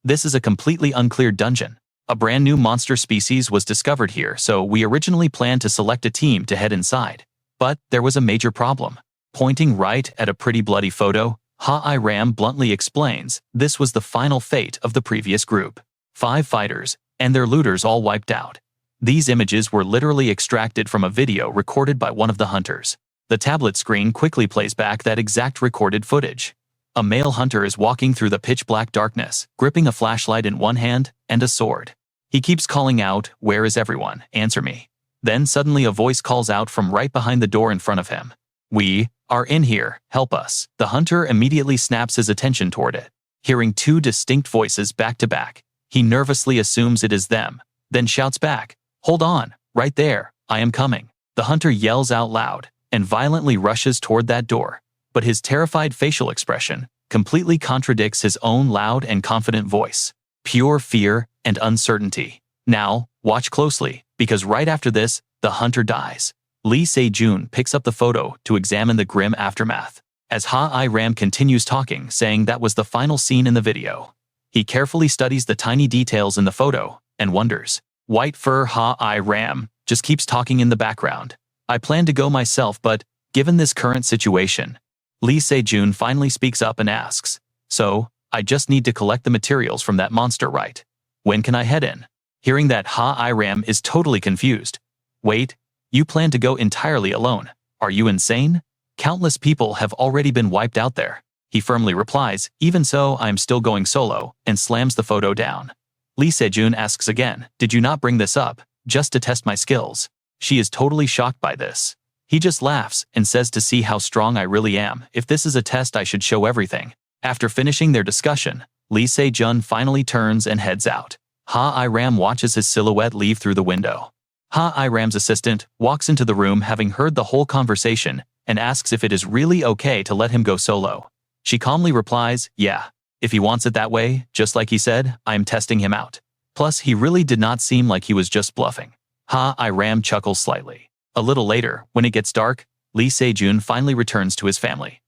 This is a completely uncleared dungeon. A brand new monster species was discovered here, so we originally planned to select a team to head inside. But there was a major problem. Pointing right at a pretty bloody photo, Iram bluntly explains this was the final fate of the previous group. 5 fighters, and their looters all wiped out. These images were literally extracted from a video recorded by one of the hunters. The tablet screen quickly plays back that exact recorded footage. A male hunter is walking through the pitch-black darkness, gripping a flashlight in one hand and a sword. He keeps calling out, where is everyone? Answer me. Then suddenly a voice calls out from right behind the door in front of him. We are in here, help us. The hunter immediately snaps his attention toward it. Hearing two distinct voices back to back, he nervously assumes it is them, then shouts back, "Hold on, right there, I am coming." The hunter yells out loud and violently rushes toward that door, but his terrified facial expression completely contradicts his own loud and confident voice. Pure fear and uncertainty. Now, watch closely, because right after this, the hunter dies. Lee Se-jun picks up the photo to examine the grim aftermath. As Ha-I-Ram continues talking, saying that was the final scene in the video, he carefully studies the tiny details in the photo and wonders. White fur Ha-I-Ram just keeps talking in the background. "I plan to go myself, but given this current situation..." Lee Se-jun finally speaks up and asks, "So, I just need to collect the materials from that monster, right? When can I head in?" Hearing that, Ha-I-Ram is totally confused. "Wait, you plan to go entirely alone? Are you insane? Countless people have already been wiped out there." He firmly replies, "Even so, I'm still going solo," and slams the photo down. Lee Se-jun asks again, "Did you not bring this up just to test my skills?" She is totally shocked by this. He just laughs and says to see how strong I really am. If this is a test, I should show everything. After finishing their discussion, Lee Se-jun finally turns and heads out. Ha-I-Ram watches his silhouette leave through the window. Ha-I-Ram's assistant walks into the room having heard the whole conversation and asks if it is really okay to let him go solo. She calmly replies, "Yeah. If he wants it that way, just like he said, I am testing him out. Plus, he really did not seem like he was just bluffing." Ha-I-Ram chuckles slightly. A little later, when it gets dark, Lee Se-jun finally returns to his family.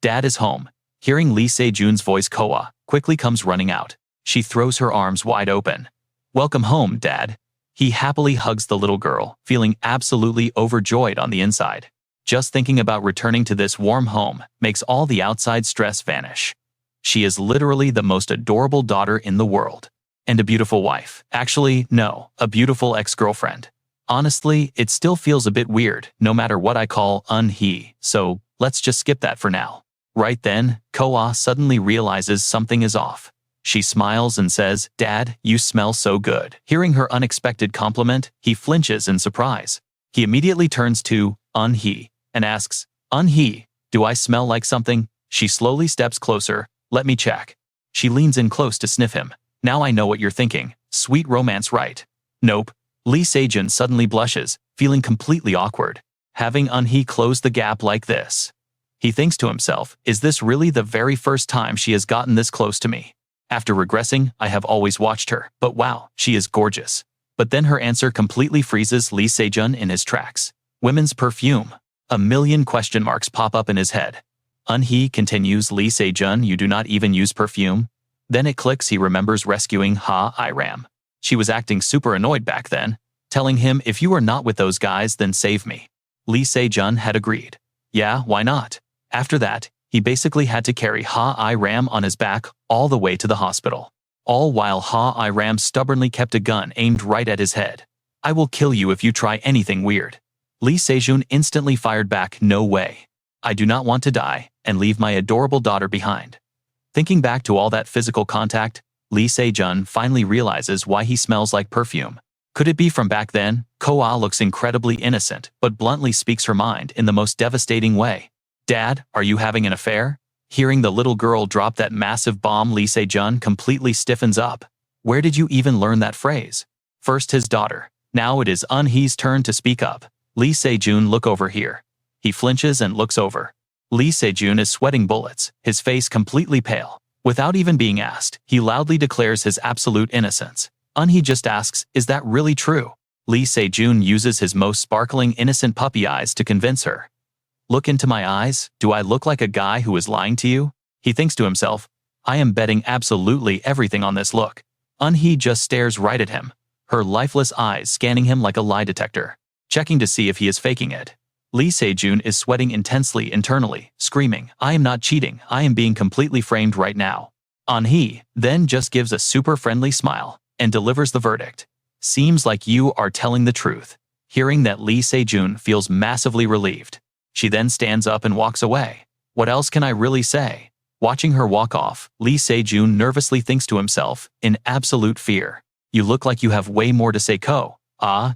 Dad is home. Hearing Lee Se-jun's voice, Coa quickly comes running out. She throws her arms wide open. "Welcome home, Dad." He happily hugs the little girl, feeling absolutely overjoyed on the inside. Just thinking about returning to this warm home makes all the outside stress vanish. She is literally the most adorable daughter in the world. And a beautiful wife. Actually, no, a beautiful ex-girlfriend. Honestly, it still feels a bit weird, no matter what I call he, so let's just skip that for now. Right then, Coa suddenly realizes something is off. She smiles and says, "Dad, you smell so good." Hearing her unexpected compliment, he flinches in surprise. He immediately turns to he and asks, "He, do I smell like something?" She slowly steps closer. "Let me check." She leans in close to sniff him. "Now I know what you're thinking. Sweet romance, right?" "Nope." Lee Se-jun suddenly blushes, feeling completely awkward. Having he close the gap like this. He thinks to himself, is this really the very first time she has gotten this close to me? After regressing, I have always watched her, but wow, she is gorgeous. But then her answer completely freezes Lee Se-jun in his tracks. Women's perfume. A million question marks pop up in his head. He continues, "Lee Se-jun, you do not even use perfume?" Then it clicks, he remembers rescuing Ha-I-Ram. She was acting super annoyed back then, telling him, "If you are not with those guys, then save me." Lee Se-jun had agreed. Yeah, why not? After that, he basically had to carry Ha-I-Ram on his back all the way to the hospital. All while Ha-I-Ram stubbornly kept a gun aimed right at his head. "I will kill you if you try anything weird." Lee Se-jun instantly fired back, "No way. I do not want to die and leave my adorable daughter behind." Thinking back to all that physical contact, Lee Se-jun finally realizes why he smells like perfume. Could it be from back then? Coa looks incredibly innocent, but bluntly speaks her mind in the most devastating way. "Dad, are you having an affair?" Hearing the little girl drop that massive bomb, Lee Se-jun completely stiffens up. Where did you even learn that phrase? First his daughter. Now it is he's turn to speak up. "Lee Se-jun, look over here." He flinches and looks over. Lee Se-jun is sweating bullets, his face completely pale. Without even being asked, he loudly declares his absolute innocence. He just asks, "Is that really true?" Lee Se-jun uses his most sparkling innocent puppy eyes to convince her. "Look into my eyes. Do I look like a guy who is lying to you?" He thinks to himself, "I am betting absolutely everything on this look." He just stares right at him, her lifeless eyes scanning him like a lie detector, checking to see if he is faking it. Lee Se-jun is sweating intensely internally, screaming, "I am not cheating, I am being completely framed right now." He then just gives a super friendly smile and delivers the verdict. "Seems like you are telling the truth." Hearing that, Lee Se-jun feels massively relieved. She then stands up and walks away. What else can I really say? Watching her walk off, Lee Se-jun nervously thinks to himself, in absolute fear, "You look like you have way more to say, Ko."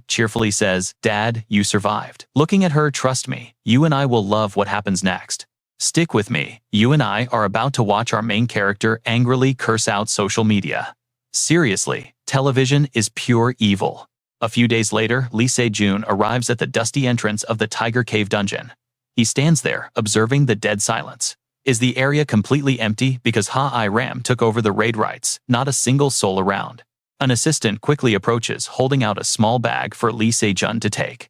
Cheerfully says, "Dad, you survived." Looking at her, "Trust me, you and I will love what happens next." Stick with me, you and I are about to watch our main character angrily curse out social media. Seriously, television is pure evil. A few days later, Lee Se-jun arrives at the dusty entrance of the Tiger Cave dungeon. He stands there, observing the dead silence. Is the area completely empty because Ha-I-Ram took over the raid rights, not a single soul around? An assistant quickly approaches, holding out a small bag for Lee Se-jun to take.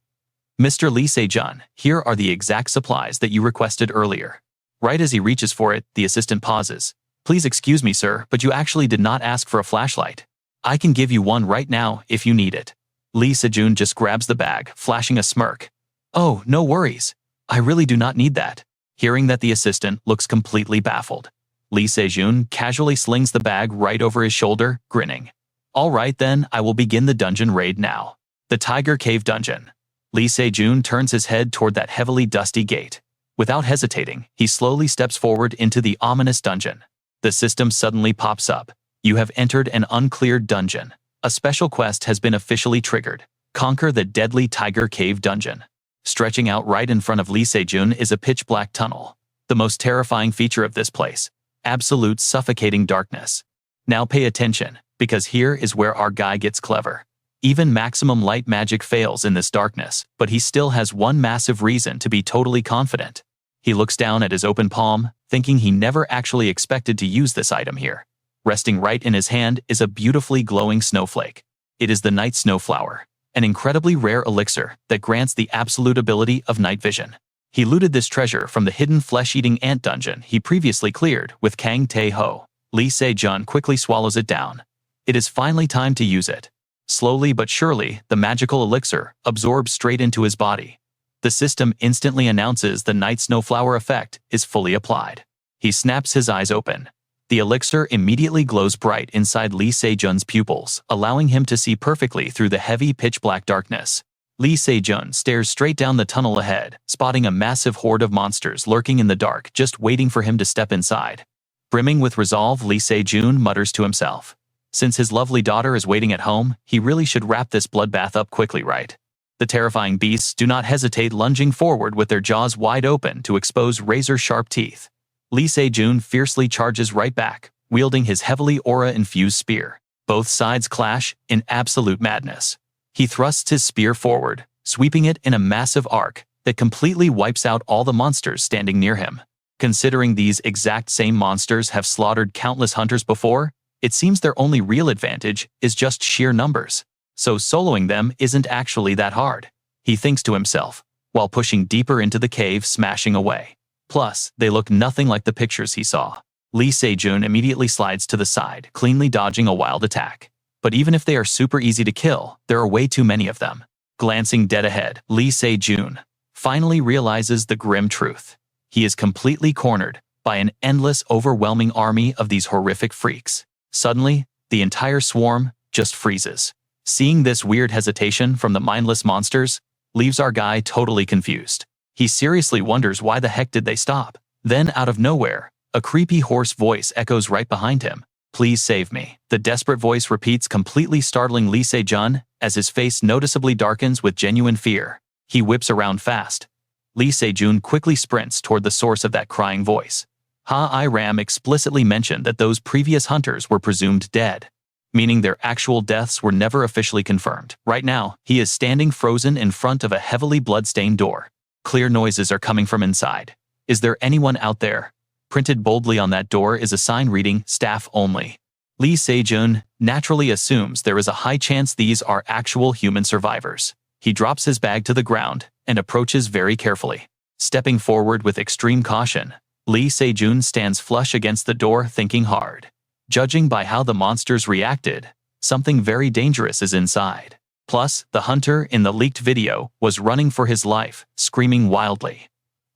Mr. Lee Se-jun, here are the exact supplies that you requested earlier. Right as he reaches for it, the assistant pauses. Please excuse me, sir, but you actually did not ask for a flashlight. I can give you one right now if you need it. Lee Se-jun just grabs the bag, flashing a smirk. Oh, no worries. I really do not need that. Hearing that, the assistant looks completely baffled. Lee Se-jun casually slings the bag right over his shoulder, grinning. All right then, I will begin the dungeon raid now. The Tiger Cave dungeon. Lee Se-jun turns his head toward that heavily dusty gate. Without hesitating, he slowly steps forward into the ominous dungeon. The system suddenly pops up. You have entered an uncleared dungeon. A special quest has been officially triggered. Conquer the deadly Tiger Cave dungeon. Stretching out right in front of Lee Se-jun is a pitch-black tunnel. The most terrifying feature of this place. Absolute suffocating darkness. Now pay attention, because here is where our guy gets clever. Even maximum light magic fails in this darkness, but he still has one massive reason to be totally confident. He looks down at his open palm, thinking he never actually expected to use this item here. Resting right in his hand is a beautifully glowing snowflake. It is the Night Snowflower, an incredibly rare elixir that grants the absolute ability of night vision. He looted this treasure from the hidden flesh-eating ant dungeon he previously cleared with Kang Tae-ho. Lee Se-jun quickly swallows it down. It is finally time to use it. Slowly but surely, the magical elixir absorbs straight into his body. The system instantly announces the Night Snowflower effect is fully applied. He snaps his eyes open. The elixir immediately glows bright inside Lee Se-jun's pupils, allowing him to see perfectly through the heavy pitch-black darkness. Lee Se-jun stares straight down the tunnel ahead, spotting a massive horde of monsters lurking in the dark, just waiting for him to step inside. Brimming with resolve, Lee Se-jun mutters to himself. Since his lovely daughter is waiting at home, he really should wrap this bloodbath up quickly, right? The terrifying beasts do not hesitate, lunging forward with their jaws wide open to expose razor-sharp teeth. Lee Se-jun fiercely charges right back, wielding his heavily aura-infused spear. Both sides clash in absolute madness. He thrusts his spear forward, sweeping it in a massive arc that completely wipes out all the monsters standing near him. Considering these exact same monsters have slaughtered countless hunters before, it seems their only real advantage is just sheer numbers. So soloing them isn't actually that hard, he thinks to himself, while pushing deeper into the cave, smashing away. Plus, they look nothing like the pictures he saw. Lee Se-jun immediately slides to the side, cleanly dodging a wild attack. But even if they are super easy to kill, there are way too many of them. Glancing dead ahead, Lee Se-jun finally realizes the grim truth. He is completely cornered by an endless, overwhelming army of these horrific freaks. Suddenly, the entire swarm just freezes. Seeing this weird hesitation from the mindless monsters leaves our guy totally confused. He seriously wonders why the heck did they stop. Then, out of nowhere, a creepy hoarse voice echoes right behind him. Please save me. The desperate voice repeats, completely startling Lee Se-jun as his face noticeably darkens with genuine fear. He whips around fast. Lee Se-jun quickly sprints toward the source of that crying voice. Ha-I-Ram explicitly mentioned that those previous hunters were presumed dead, meaning their actual deaths were never officially confirmed. Right now, he is standing frozen in front of a heavily blood-stained door. Clear noises are coming from inside. Is there anyone out there? Printed boldly on that door is a sign reading, Staff Only. Lee Se-jun naturally assumes there is a high chance these are actual human survivors. He drops his bag to the ground and approaches very carefully. Stepping forward with extreme caution, Lee Se-jun stands flush against the door, thinking hard. Judging by how the monsters reacted, something very dangerous is inside. Plus, the hunter in the leaked video was running for his life, screaming wildly.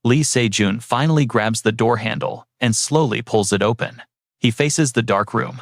Lee Se-jun finally grabs the door handle and slowly pulls it open. He faces the dark room.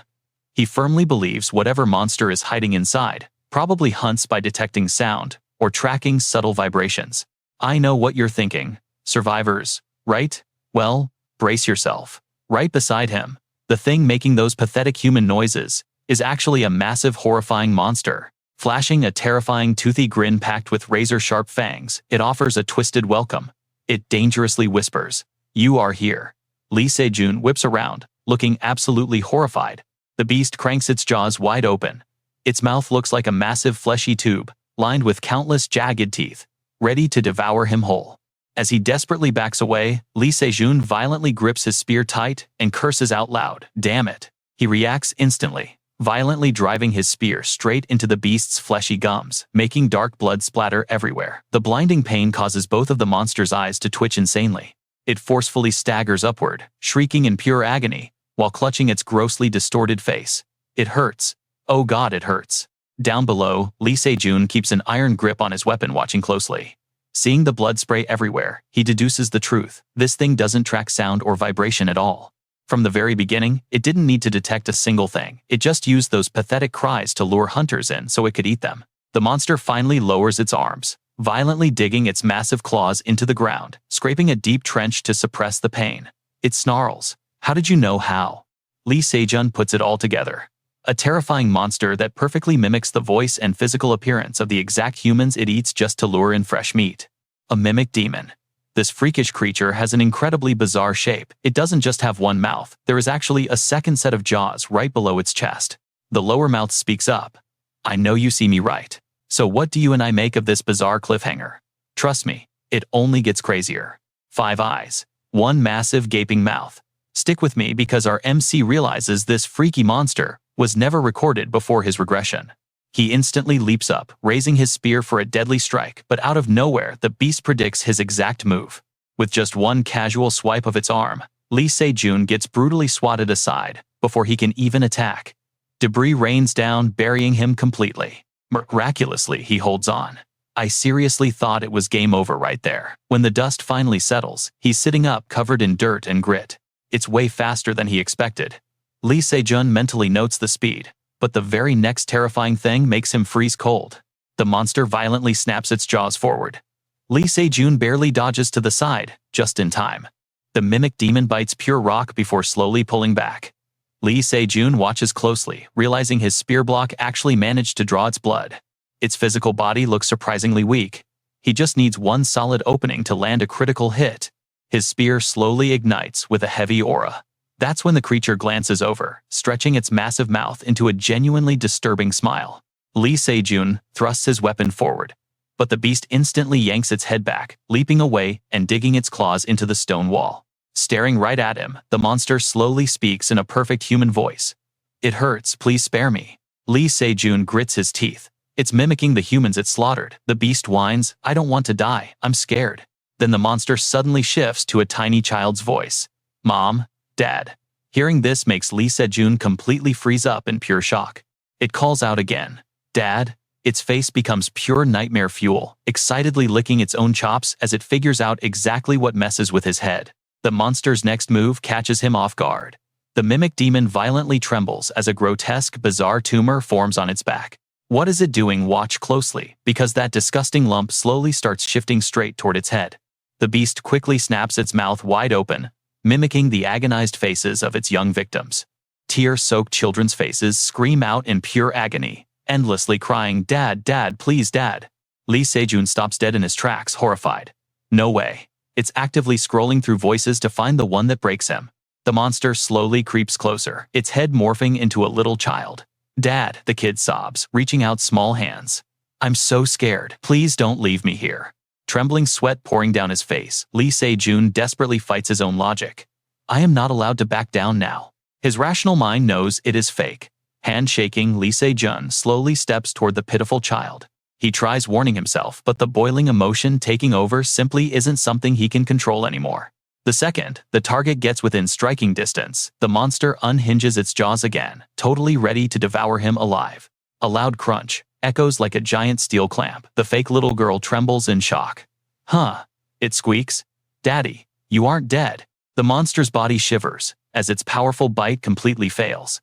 He firmly believes whatever monster is hiding inside probably hunts by detecting sound or tracking subtle vibrations. I know what you're thinking. Survivors, right? Well, brace yourself. Right beside him, the thing making those pathetic human noises is actually a massive, horrifying monster. Flashing a terrifying toothy grin packed with razor-sharp fangs, it offers a twisted welcome. It dangerously whispers, You are here. Lee Se-jun whips around, looking absolutely horrified. The beast cranks its jaws wide open. Its mouth looks like a massive fleshy tube, lined with countless jagged teeth, ready to devour him whole. As he desperately backs away, Lee Se-jun violently grips his spear tight and curses out loud, "Damn it." He reacts instantly, violently driving his spear straight into the beast's fleshy gums, making dark blood splatter everywhere. The blinding pain causes both of the monster's eyes to twitch insanely. It forcefully staggers upward, shrieking in pure agony, while clutching its grossly distorted face. It hurts. Oh God, it hurts. Down below, Lee Se-jun keeps an iron grip on his weapon, watching closely. Seeing the blood spray everywhere, he deduces the truth. This thing doesn't track sound or vibration at all. From the very beginning, it didn't need to detect a single thing. It just used those pathetic cries to lure hunters in so it could eat them. The monster finally lowers its arms, violently digging its massive claws into the ground, scraping a deep trench to suppress the pain. It snarls. "How did you know how?" Lee Se-jun puts it all together. A terrifying monster that perfectly mimics the voice and physical appearance of the exact humans it eats just to lure in fresh meat. A mimic demon. This freakish creature has an incredibly bizarre shape. It doesn't just have one mouth, there is actually a second set of jaws right below its chest. The lower mouth speaks up. "I know you see me, right? So what do you and I make of this bizarre cliffhanger?" Trust me, it only gets crazier. 5 eyes. One massive gaping mouth. Stick with me because our MC realizes this freaky monster was never recorded before his regression. He instantly leaps up, raising his spear for a deadly strike, but out of nowhere, the beast predicts his exact move. With just one casual swipe of its arm, Lee Se-jun gets brutally swatted aside before he can even attack. Debris rains down, burying him completely. Miraculously, he holds on. I seriously thought it was game over right there. When the dust finally settles, he's sitting up covered in dirt and grit. It's way faster than he expected. Lee Se-jun mentally notes the speed, but the very next terrifying thing makes him freeze cold. The monster violently snaps its jaws forward. Lee Se-jun barely dodges to the side, just in time. The mimic demon bites pure rock before slowly pulling back. Lee Se-jun watches closely, realizing his spear block actually managed to draw its blood. Its physical body looks surprisingly weak. He just needs one solid opening to land a critical hit. His spear slowly ignites with a heavy aura. That's when the creature glances over, stretching its massive mouth into a genuinely disturbing smile. Lee Se-jun thrusts his weapon forward, but the beast instantly yanks its head back, leaping away and digging its claws into the stone wall. Staring right at him, the monster slowly speaks in a perfect human voice. "It hurts, please spare me." Lee Se-jun grits his teeth. It's mimicking the humans it slaughtered. The beast whines, "I don't want to die, I'm scared." Then the monster suddenly shifts to a tiny child's voice. "Mom, Dad." Hearing this makes Lee Se-jun completely freeze up in pure shock. It calls out again, "Dad." Its face becomes pure nightmare fuel, excitedly licking its own chops as it figures out exactly what messes with his head. The monster's next move catches him off guard. The mimic demon violently trembles as a grotesque, bizarre tumor forms on its back. What is it doing? Watch closely, because that disgusting lump slowly starts shifting straight toward its head. The beast quickly snaps its mouth wide open, mimicking the agonized faces of its young victims. Tear-soaked children's faces scream out in pure agony, endlessly crying, "Dad, Dad, please, Dad." Lee Se-jun stops dead in his tracks, horrified. No way. It's actively scrolling through voices to find the one that breaks him. The monster slowly creeps closer, its head morphing into a little child. "Dad," the kid sobs, reaching out small hands. "I'm so scared. Please don't leave me here." Trembling sweat pouring down his face, Lee Se-jun desperately fights his own logic. "I am not allowed to back down now." His rational mind knows it is fake. Hand shaking, Lee Se-jun slowly steps toward the pitiful child. He tries warning himself, but the boiling emotion taking over simply isn't something he can control anymore. The second the target gets within striking distance, the monster unhinges its jaws again, totally ready to devour him alive. A loud crunch echoes like a giant steel clamp. The fake little girl trembles in shock. "Huh?" It squeaks. "Daddy, you aren't dead." The monster's body shivers as its powerful bite completely fails.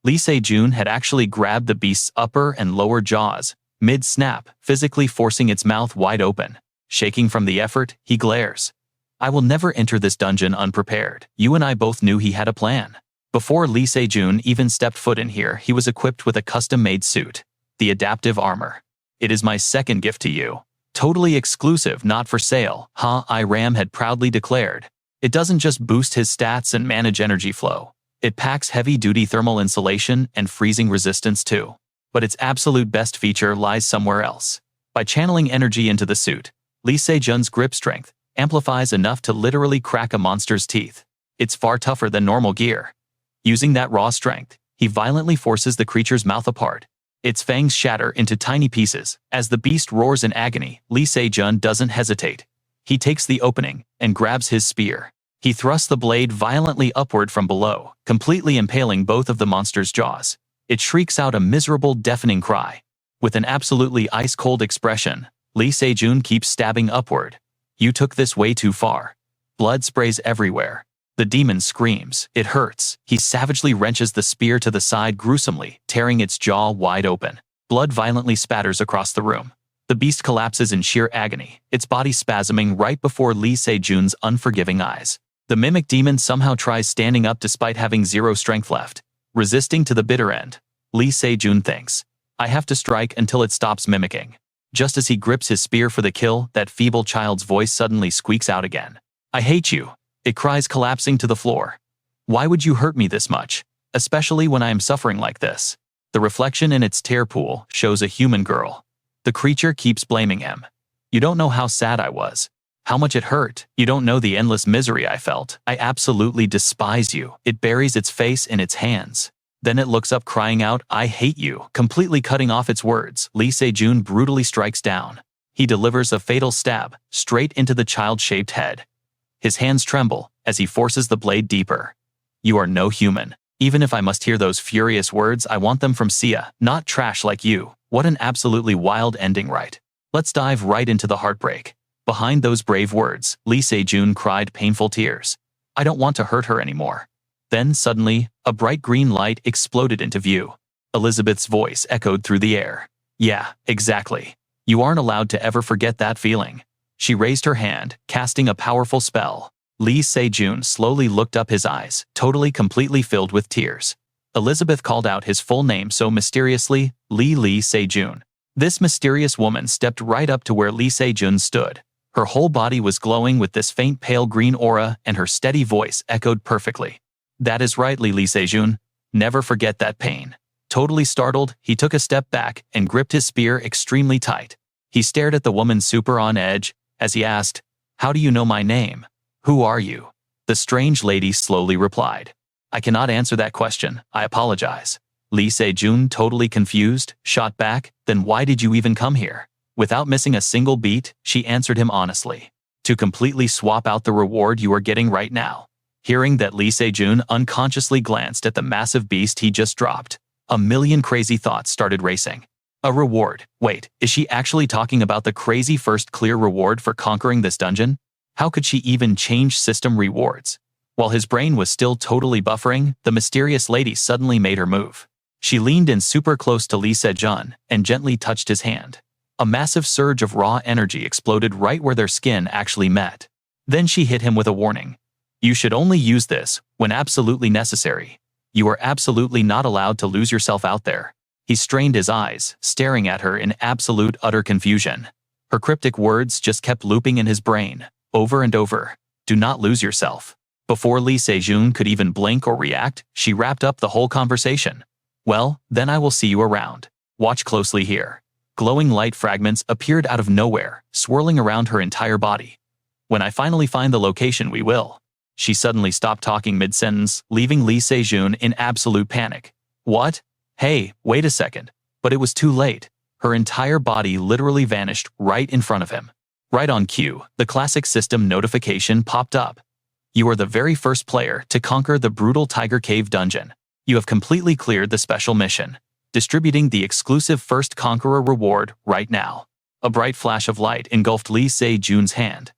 Lee Se-jun had actually grabbed the beast's upper and lower jaws, mid-snap, physically forcing its mouth wide open. Shaking from the effort, he glares. "I will never enter this dungeon unprepared. You and I both knew he had a plan." Before Lee Se-jun even stepped foot in here, he was equipped with a custom-made suit. The adaptive armor. "It is my second gift to you. Totally exclusive, not for sale," Ram had proudly declared. It doesn't just boost his stats and manage energy flow. It packs heavy-duty thermal insulation and freezing resistance too. But its absolute best feature lies somewhere else. By channeling energy into the suit, Lee Se-jun's grip strength amplifies enough to literally crack a monster's teeth. It's far tougher than normal gear. Using that raw strength, he violently forces the creature's mouth apart. Its fangs shatter into tiny pieces. As the beast roars in agony, Lee Se-jun doesn't hesitate. He takes the opening and grabs his spear. He thrusts the blade violently upward from below, completely impaling both of the monster's jaws. It shrieks out a miserable, deafening cry. With an absolutely ice-cold expression, Lee Se-jun keeps stabbing upward. You took this way too far. Blood sprays everywhere. The demon screams. It hurts. He savagely wrenches the spear to the side gruesomely, tearing its jaw wide open. Blood violently spatters across the room. The beast collapses in sheer agony, its body spasming right before Lee Se-jun's unforgiving eyes. The mimic demon somehow tries standing up despite having zero strength left. Resisting to the bitter end, Lee Se-jun thinks, I have to strike until it stops mimicking. Just as he grips his spear for the kill, that feeble child's voice suddenly squeaks out again. I hate you. It cries, collapsing to the floor. Why would you hurt me this much, especially when I am suffering like this? The reflection in its tear pool shows a human girl. The creature keeps blaming him. You don't know how sad I was. How much it hurt. You don't know the endless misery I felt. I absolutely despise you. It buries its face in its hands. Then it looks up crying out, I hate you, completely cutting off its words. Lee Se-jun brutally strikes down. He delivers a fatal stab, straight into the child-shaped head. His hands tremble as he forces the blade deeper. You are no human. Even if I must hear those furious words, I want them from Sia, not trash like you. What an absolutely wild ending, right? Let's dive right into the heartbreak. Behind those brave words, Lee Se-jun cried painful tears. I don't want to hurt her anymore. Then suddenly, a bright green light exploded into view. Elizabeth's voice echoed through the air. Yeah, exactly. You aren't allowed to ever forget that feeling. She raised her hand, casting a powerful spell. Lee Se-jun slowly looked up, his eyes, completely filled with tears. Elizabeth called out his full name so mysteriously, Lee Se-jun. This mysterious woman stepped right up to where Lee Se-jun stood. Her whole body was glowing with this faint pale green aura, and her steady voice echoed perfectly. That is right, Lee Se-jun. Never forget that pain. Totally startled, he took a step back and gripped his spear extremely tight. He stared at the woman super on edge, as he asked, How do you know my name? Who are you? The strange lady slowly replied, I cannot answer that question, I apologize. Lee Se-jun, totally confused, shot back, Then why did you even come here? Without missing a single beat, she answered him honestly. To completely swap out the reward you are getting right now. Hearing that, Lee Se-jun unconsciously glanced at the massive beast he just dropped. A million crazy thoughts started racing. A reward. Wait, is she actually talking about the crazy first clear reward for conquering this dungeon? How could she even change system rewards? While his brain was still totally buffering, the mysterious lady suddenly made her move. She leaned in super close to Lee Se-jun and gently touched his hand. A massive surge of raw energy exploded right where their skin actually met. Then she hit him with a warning. You should only use this when absolutely necessary. You are absolutely not allowed to lose yourself out there. He strained his eyes, staring at her in absolute utter confusion. Her cryptic words just kept looping in his brain, over and over. Do not lose yourself. Before Lee Se-jun could even blink or react, she wrapped up the whole conversation. Well, then I will see you around. Watch closely here. Glowing light fragments appeared out of nowhere, swirling around her entire body. When I finally find the location, we will. She suddenly stopped talking mid-sentence, leaving Lee Se-jun in absolute panic. What? Hey, wait a second. But it was too late. Her entire body literally vanished right in front of him. Right on cue, the classic system notification popped up. You are the very first player to conquer the brutal Tiger Cave dungeon. You have completely cleared the special mission, distributing the exclusive First Conqueror reward right now. A bright flash of light engulfed Lee Se-jun's hand.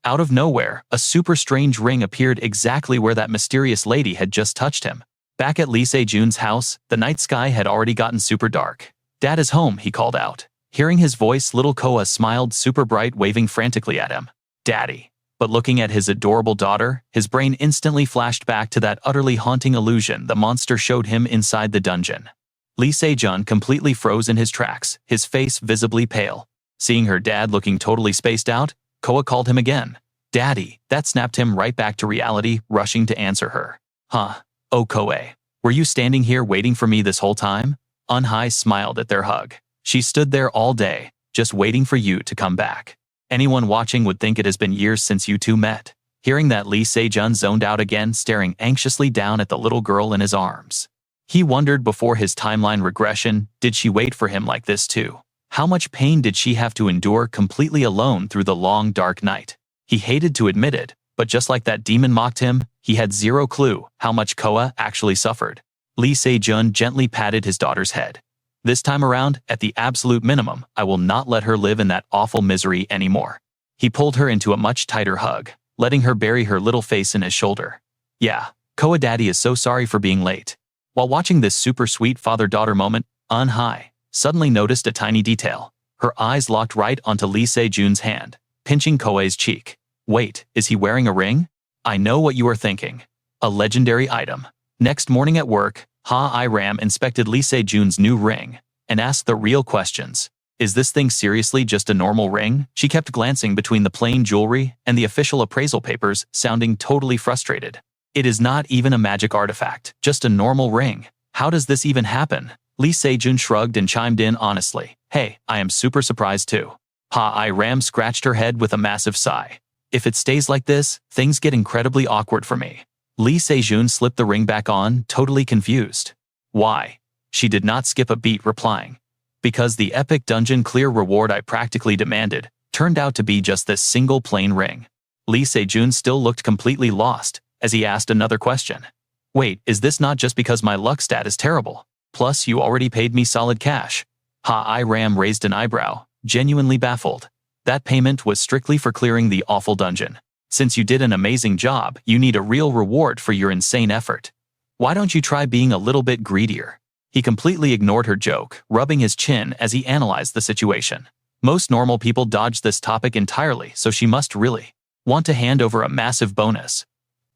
Out of nowhere, a super strange ring appeared exactly where that mysterious lady had just touched him. Back at Lee Se-jun's house, the night sky had already gotten super dark. Dad is home, he called out. Hearing his voice, little Coa smiled super bright, waving frantically at him. Daddy. But looking at his adorable daughter, his brain instantly flashed back to that utterly haunting illusion the monster showed him inside the dungeon. Lee Se-jun completely froze in his tracks, his face visibly pale. Seeing her dad looking totally spaced out, Coa called him again. Daddy, that snapped him right back to reality, rushing to answer her. Huh? Oh Koa, were you standing here waiting for me this whole time? Unhai smiled at their hug. She stood there all day, just waiting for you to come back. Anyone watching would think it has been years since you two met. Hearing that, Lee Se-jun zoned out again, staring anxiously down at the little girl in his arms. He wondered before his timeline regression, did she wait for him like this too? How much pain did she have to endure completely alone through the long dark night? He hated to admit it, but just like that demon mocked him, he had zero clue how much Koa actually suffered. Lee Se-jun gently patted his daughter's head. This time around, at the absolute minimum, I will not let her live in that awful misery anymore. He pulled her into a much tighter hug, letting her bury her little face in his shoulder. Yeah, Koa daddy is so sorry for being late. While watching this super sweet father-daughter moment, Unhai suddenly noticed a tiny detail. Her eyes locked right onto Lee Se-jun's hand, pinching Koa's cheek. Wait, is he wearing a ring? I know what you are thinking. A legendary item. Next morning at work, Ram inspected Lee Se-jun's new ring and asked the real questions. Is this thing seriously just a normal ring? She kept glancing between the plain jewelry and the official appraisal papers, sounding totally frustrated. It is not even a magic artifact, just a normal ring. How does this even happen? Lee Se-jun shrugged and chimed in honestly. Hey, I am super surprised too. Ram scratched her head with a massive sigh. If it stays like this, things get incredibly awkward for me. Lee Se-jun slipped the ring back on, totally confused. Why? She did not skip a beat, replying. Because the epic dungeon clear reward I practically demanded turned out to be just this single plain ring. Lee Se-jun still looked completely lost as he asked another question. Wait, is this not just because my luck stat is terrible? Plus, you already paid me solid cash. Ram raised an eyebrow, genuinely baffled. That payment was strictly for clearing the awful dungeon. Since you did an amazing job, you need a real reward for your insane effort. Why don't you try being a little bit greedier? He completely ignored her joke, rubbing his chin as he analyzed the situation. Most normal people dodge this topic entirely, so she must really want to hand over a massive bonus.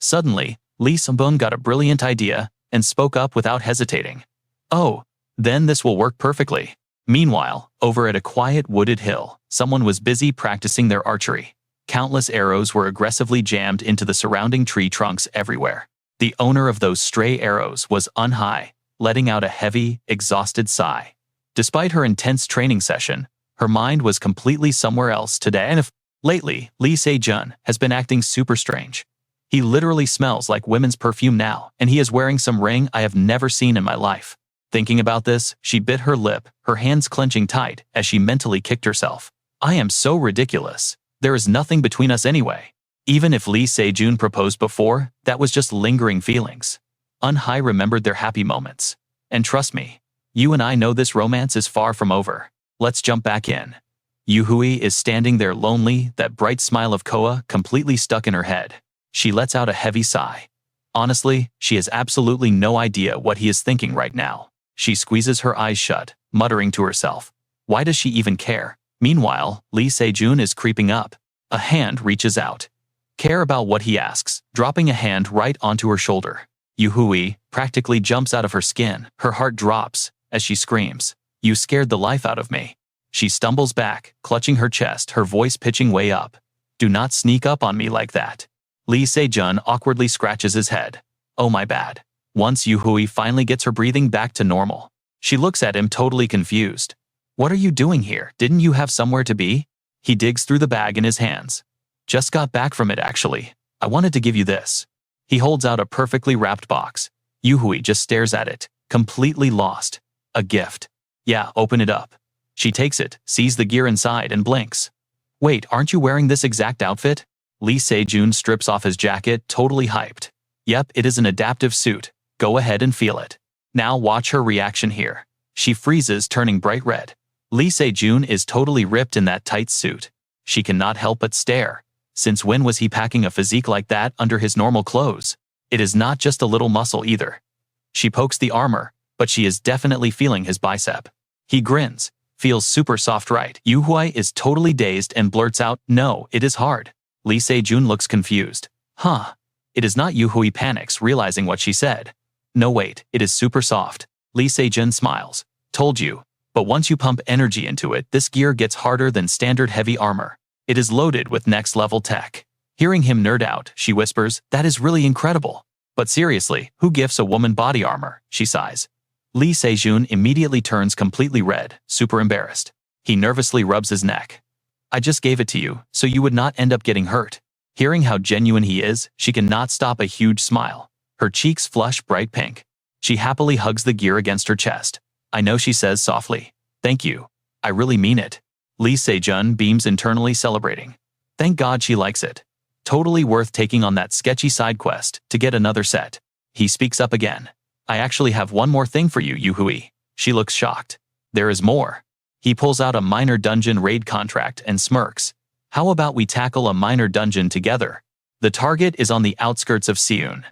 Suddenly, Lee Se-jun got a brilliant idea and spoke up without hesitating. Oh, then this will work perfectly. Meanwhile, over at a quiet wooded hill, someone was busy practicing their archery. Countless arrows were aggressively jammed into the surrounding tree trunks everywhere. The owner of those stray arrows was Unhai, letting out a heavy, exhausted sigh. Despite her intense training session, her mind was completely somewhere else today, and lately, Lee Se-jun has been acting super strange. He literally smells like women's perfume now, and he is wearing some ring I have never seen in my life. Thinking about this, she bit her lip, her hands clenching tight as she mentally kicked herself. I am so ridiculous. There is nothing between us anyway. Even if Lee Se-jun proposed before, that was just lingering feelings. Unhai remembered their happy moments. And trust me, you and I know this romance is far from over. Let's jump back in. Yuhui is standing there lonely, that bright smile of Koa completely stuck in her head. She lets out a heavy sigh. Honestly, she has absolutely no idea what he is thinking right now. She squeezes her eyes shut, muttering to herself. Why does she even care? Meanwhile, Lee Se-jun is creeping up. A hand reaches out. Care about what he asks, dropping a hand right onto her shoulder. Yuhui practically jumps out of her skin. Her heart drops as she screams, "You scared the life out of me." She stumbles back, clutching her chest, her voice pitching way up. "Do not sneak up on me like that." Lee Se-jun awkwardly scratches his head. "Oh my bad." Once Yuhui finally gets her breathing back to normal, she looks at him totally confused. "What are you doing here? Didn't you have somewhere to be?" He digs through the bag in his hands. "Just got back from it actually. I wanted to give you this." He holds out a perfectly wrapped box. Yuhui just stares at it, completely lost. A gift. "Yeah, open it up." She takes it, sees the gear inside and blinks. "Wait, aren't you wearing this exact outfit?" Lee Se-jun strips off his jacket, totally hyped. "Yep, it is an adaptive suit. Go ahead and feel it." Now watch her reaction here. She freezes, turning bright red. Lee Se-jun is totally ripped in that tight suit. She cannot help but stare. Since when was he packing a physique like that under his normal clothes? It is not just a little muscle either. She pokes the armor, but she is definitely feeling his bicep. He grins, feels super soft, right? Yuhui is totally dazed and blurts out, "No, it is hard." Lee Se-jun looks confused. Huh. It is not. Yuhui panics, realizing what she said. "No wait, it is super soft." Lee Se-jun smiles. "Told you. But once you pump energy into it, this gear gets harder than standard heavy armor. It is loaded with next-level tech." Hearing him nerd out, she whispers, "That is really incredible. But seriously, who gifts a woman body armor?" She sighs. Lee Se-jun immediately turns completely red, super embarrassed. He nervously rubs his neck. "I just gave it to you, so you would not end up getting hurt." Hearing how genuine he is, she cannot stop a huge smile. Her cheeks flush bright pink. She happily hugs the gear against her chest. "I know," she says softly. "Thank you. I really mean it." Lee Se-jun beams internally, celebrating. Thank God she likes it. Totally worth taking on that sketchy side quest to get another set. He speaks up again. "I actually have one more thing for you, Yuhui." She looks shocked. "There is more." He pulls out a minor dungeon raid contract and smirks. "How about we tackle a minor dungeon together? The target is on the outskirts of Seoul.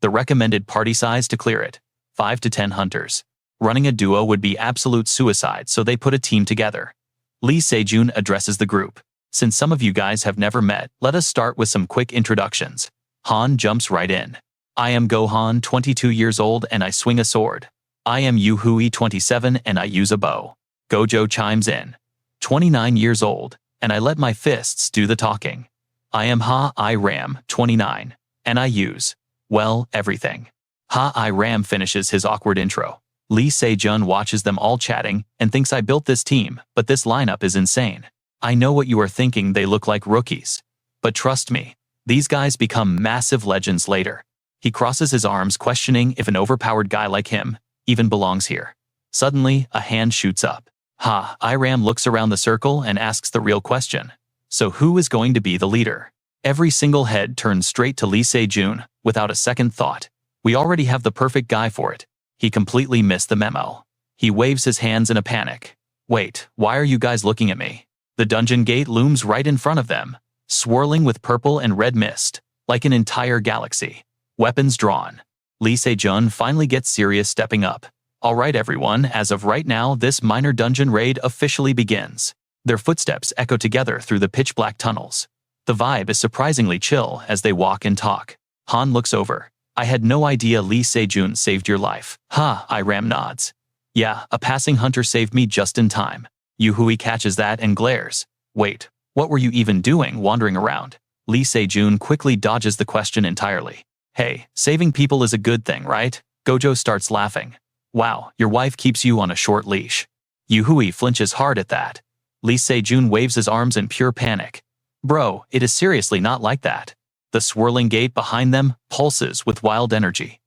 The recommended party size to clear it, 5 to 10 hunters. Running a duo would be absolute suicide, so they put a team together." Lee Se-jun addresses the group. "Since some of you guys have never met, let us start with some quick introductions." Han jumps right in. "I am Gohan, 22 years old, and I swing a sword." "I am Yuhui, 27, and I use a bow." Gojo chimes in. 29 years old, and I let my fists do the talking." "I am Ha-I Ram, 29, and I use, well, everything." Ha-I Ram finishes his awkward intro. Lee Se-jun watches them all chatting and thinks, "I built this team, but this lineup is insane." "I know what you are thinking, they look like rookies. But trust me, these guys become massive legends later." He crosses his arms, questioning if an overpowered guy like him even belongs here. Suddenly, a hand shoots up. Ha-I Ram looks around the circle and asks the real question. "So who is going to be the leader?" Every single head turns straight to Lee Se-jun without a second thought. "We already have the perfect guy for it." He completely missed the memo. He waves his hands in a panic. "Wait, why are you guys looking at me?" The dungeon gate looms right in front of them, swirling with purple and red mist, like an entire galaxy. Weapons drawn. Lee Se-jun finally gets serious, stepping up. "All right, everyone, as of right now, this minor dungeon raid officially begins." Their footsteps echo together through the pitch-black tunnels. The vibe is surprisingly chill as they walk and talk. Han looks over. "I had no idea Lee Se-jun saved your life." Ha-I Ram nods. "Yeah, a passing hunter saved me just in time." Yuhui catches that and glares. "Wait, what were you even doing wandering around?" Lee Se-jun quickly dodges the question entirely. "Hey, saving people is a good thing, right?" Gojo starts laughing. "Wow, your wife keeps you on a short leash." Yuhui flinches hard at that. Lee Se-jun waves his arms in pure panic. "Bro, it is seriously not like that." The swirling gate behind them pulses with wild energy.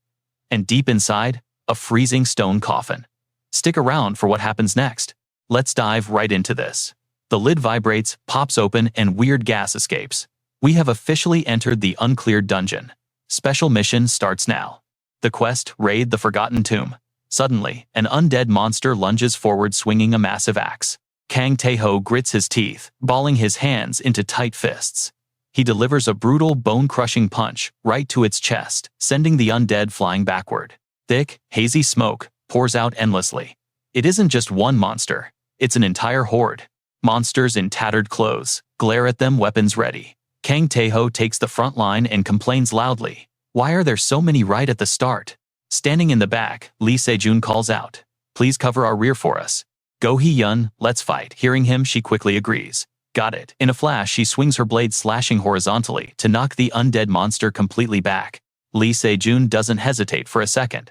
And deep inside, a freezing stone coffin. Stick around for what happens next. Let's dive right into this. The lid vibrates, pops open, and weird gas escapes. We have officially entered the uncleared dungeon. Special mission starts now. The quest, Raid the Forgotten Tomb. Suddenly, an undead monster lunges forward, swinging a massive axe. Kang Tae-ho grits his teeth, balling his hands into tight fists. He delivers a brutal, bone-crushing punch right to its chest, sending the undead flying backward. Thick, hazy smoke pours out endlessly. It isn't just one monster, it's an entire horde. Monsters in tattered clothes glare at them, weapons ready. Kang Tae-ho takes the front line and complains loudly. "Why are there so many right at the start?" Standing in the back, Lee Se-jun calls out, "Please cover our rear for us." "Go Hee-yun, let's fight." Hearing him, she quickly agrees. "Got it." In a flash, she swings her blade, slashing horizontally to knock the undead monster completely back. Lee Se-jun doesn't hesitate for a second.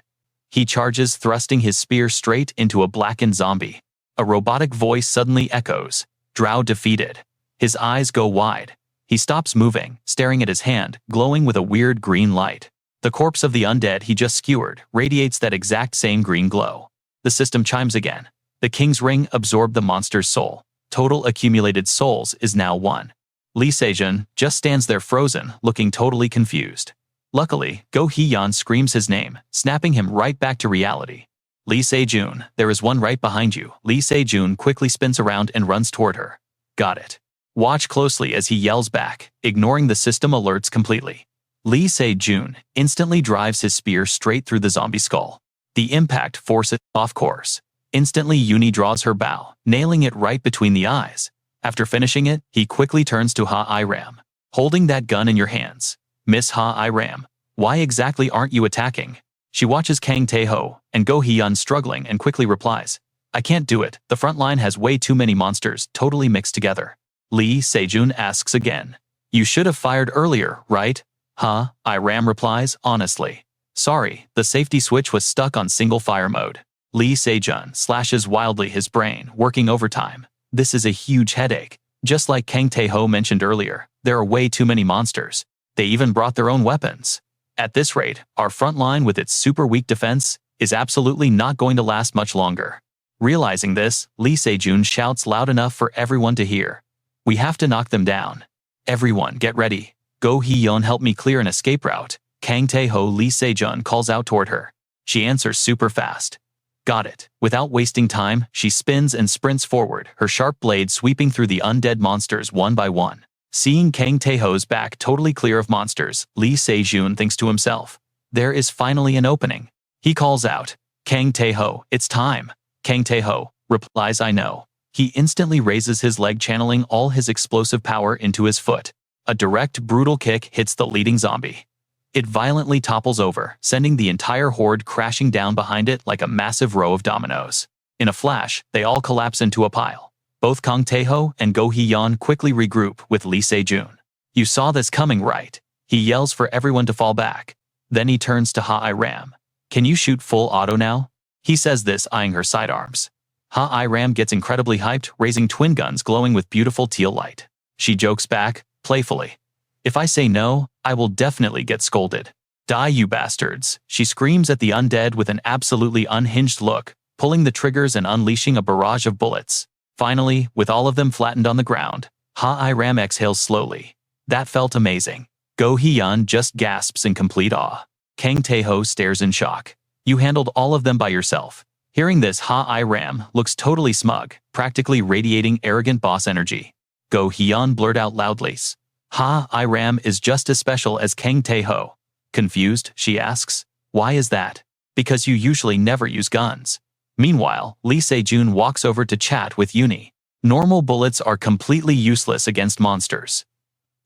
He charges, thrusting his spear straight into a blackened zombie. A robotic voice suddenly echoes, "Drow defeated." His eyes go wide. He stops moving, staring at his hand, glowing with a weird green light. The corpse of the undead he just skewered radiates that exact same green glow. The system chimes again. The King's Ring absorbed the monster's soul. Total accumulated souls is now 1. Lee Se-jun just stands there frozen, looking totally confused. Luckily, Go Hee-yun screams his name, snapping him right back to reality. "Lee Se-jun, there is one right behind you." Lee Se-jun quickly spins around and runs toward her. "Got it." Watch closely as he yells back, ignoring the system alerts completely. Lee Se-jun instantly drives his spear straight through the zombie skull. The impact forces it off course. Instantly, Uni draws her bow, nailing it right between the eyes. After finishing it, he quickly turns to Ha-I Ram. "Holding that gun in your hands. Miss Ha-I Ram, why exactly aren't you attacking?" She watches Kang Tae-ho and Go Hee-yun struggling and quickly replies, "I can't do it. The front line has way too many monsters totally mixed together." Lee Se-jun asks again, You should have fired earlier, right? Huh? Iram replies, honestly. Sorry, the safety switch was stuck on single fire mode. Lee Se-jun slashes wildly his brain, working overtime. This is a huge headache. Just like Kang Tae-ho mentioned earlier, there are way too many monsters. They even brought their own weapons. At this rate, our front line with its super weak defense is absolutely not going to last much longer. Realizing this, Lee Se-jun shouts loud enough for everyone to hear. We have to knock them down. Everyone, get ready. Go Hee-yeon, help me clear an escape route. Kang Tae-ho. Lee Se-jun calls out toward her. She answers super fast. Got it. Without wasting time, she spins and sprints forward, her sharp blade sweeping through the undead monsters one by one. Seeing Kang Tae-ho's back totally clear of monsters, Lee Se-jun thinks to himself. There is finally an opening. He calls out, Kang Tae-ho, it's time. Kang Tae-ho replies, I know. He instantly raises his leg, channeling all his explosive power into his foot. A direct, brutal kick hits the leading zombie. It violently topples over, sending the entire horde crashing down behind it like a massive row of dominoes. In a flash, they all collapse into a pile. Both Kang Tae-ho and Go Hee-yeon quickly regroup with Lee Se-jun. You saw this coming, right? He yells for everyone to fall back. Then he turns to Ha-I-ram. Can you shoot full auto now? He says this, eyeing her sidearms. Ha-I-ram gets incredibly hyped, raising twin guns glowing with beautiful teal light. She jokes back, playfully. If I say no, I will definitely get scolded. Die, you bastards, she screams at the undead with an absolutely unhinged look, pulling the triggers and unleashing a barrage of bullets. Finally, with all of them flattened on the ground, Ha-I-ram exhales slowly. That felt amazing. Go Hee-yeon just gasps in complete awe. Kang Tae-ho stares in shock. You handled all of them by yourself. Hearing this, Ha-I-ram looks totally smug, practically radiating arrogant boss energy. Go Hee-yeon blurted out loudly. Ha-I-ram is just as special as Kang Tae-ho. Confused, she asks. Why is that? Because you usually never use guns. Meanwhile, Lee Se-jun walks over to chat with Uni. Normal bullets are completely useless against monsters.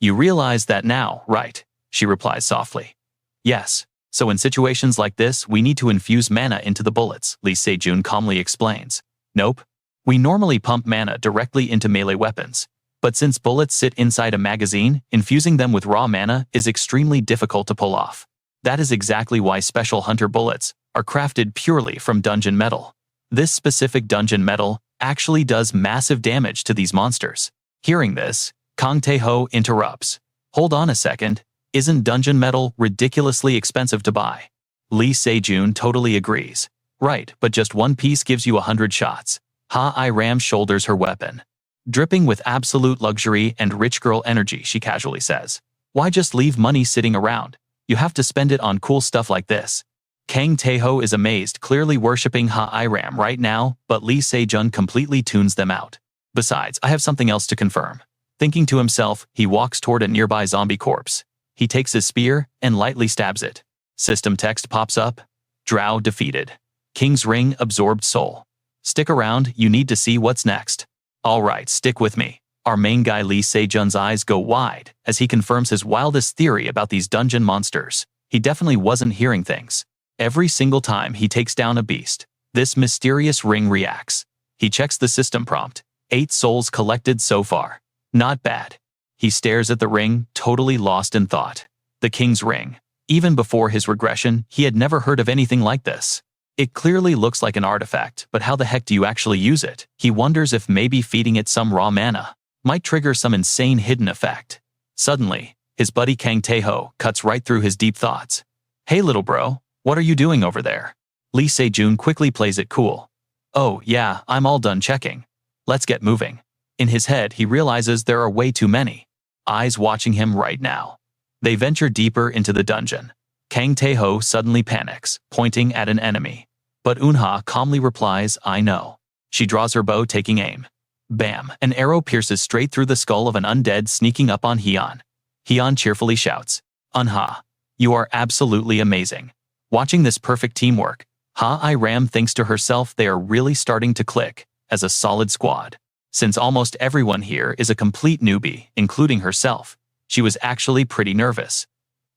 You realize that now, right? She replies softly. Yes. So in situations like this, we need to infuse mana into the bullets, Lee Se-jun calmly explains. Nope. We normally pump mana directly into melee weapons. But since bullets sit inside a magazine, infusing them with raw mana is extremely difficult to pull off. That is exactly why special hunter bullets are crafted purely from dungeon metal. This specific dungeon metal actually does massive damage to these monsters. Hearing this, Kang Tae-ho interrupts. Hold on a second, isn't dungeon metal ridiculously expensive to buy? Lee Se-jun totally agrees. Right, but just one piece gives you 100 shots. Ha-I-ram shoulders her weapon. Dripping with absolute luxury and rich girl energy, she casually says. Why just leave money sitting around? You have to spend it on cool stuff like this. Kang Tae-ho is amazed, clearly worshipping Ha-I-ram right now, but Lee Se-jun completely tunes them out. Besides, I have something else to confirm. Thinking to himself, he walks toward a nearby zombie corpse. He takes his spear and lightly stabs it. System text pops up. Drow defeated. King's Ring absorbed soul. Stick around, you need to see what's next. Alright, stick with me. Our main guy Lee Se-jun's eyes go wide as he confirms his wildest theory about these dungeon monsters. He definitely wasn't hearing things. Every single time he takes down a beast, this mysterious ring reacts. He checks the system prompt. 8 souls collected so far. Not bad. He stares at the ring, totally lost in thought. The King's Ring. Even before his regression, he had never heard of anything like this. It clearly looks like an artifact, but how the heck do you actually use it? He wonders if maybe feeding it some raw mana might trigger some insane hidden effect. Suddenly, his buddy Kang Tae-ho cuts right through his deep thoughts. Hey little bro, what are you doing over there? Lee Se-jun quickly plays it cool. Oh yeah, I'm all done checking. Let's get moving. In his head, he realizes there are way too many eyes watching him right now. They venture deeper into the dungeon. Kang Tae-ho suddenly panics, pointing at an enemy. But Eun-ha calmly replies, I know. She draws her bow, taking aim. Bam! An arrow pierces straight through the skull of an undead sneaking up on Hee-yeon. Hee-yeon cheerfully shouts, Eun-ha, you are absolutely amazing. Watching this perfect teamwork, Ha-I-ram thinks to herself they are really starting to click as a solid squad. Since almost everyone here is a complete newbie, including herself, she was actually pretty nervous.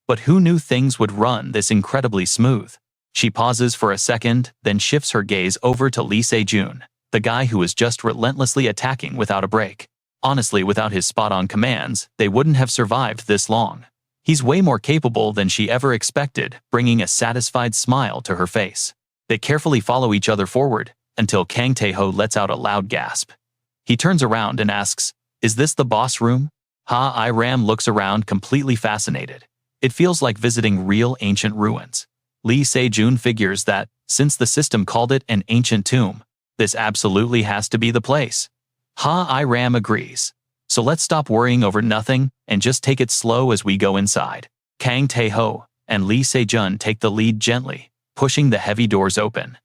But who knew things would run this incredibly smooth? She pauses for a second, then shifts her gaze over to Lee Se-jun, the guy who was just relentlessly attacking without a break. Honestly, without his spot-on commands, they wouldn't have survived this long. He's way more capable than she ever expected, bringing a satisfied smile to her face. They carefully follow each other forward, until Kang Tae-ho lets out a loud gasp. He turns around and asks, "Is this the boss room?" Ha-I-Ram looks around completely fascinated. It feels like visiting real ancient ruins. Lee Se-jun figures that, since the system called it an ancient tomb, this absolutely has to be the place. Ha-I-Ram agrees. So let's stop worrying over nothing and just take it slow as we go inside. Kang Tae-ho and Lee Se-jun take the lead gently, pushing the heavy doors open.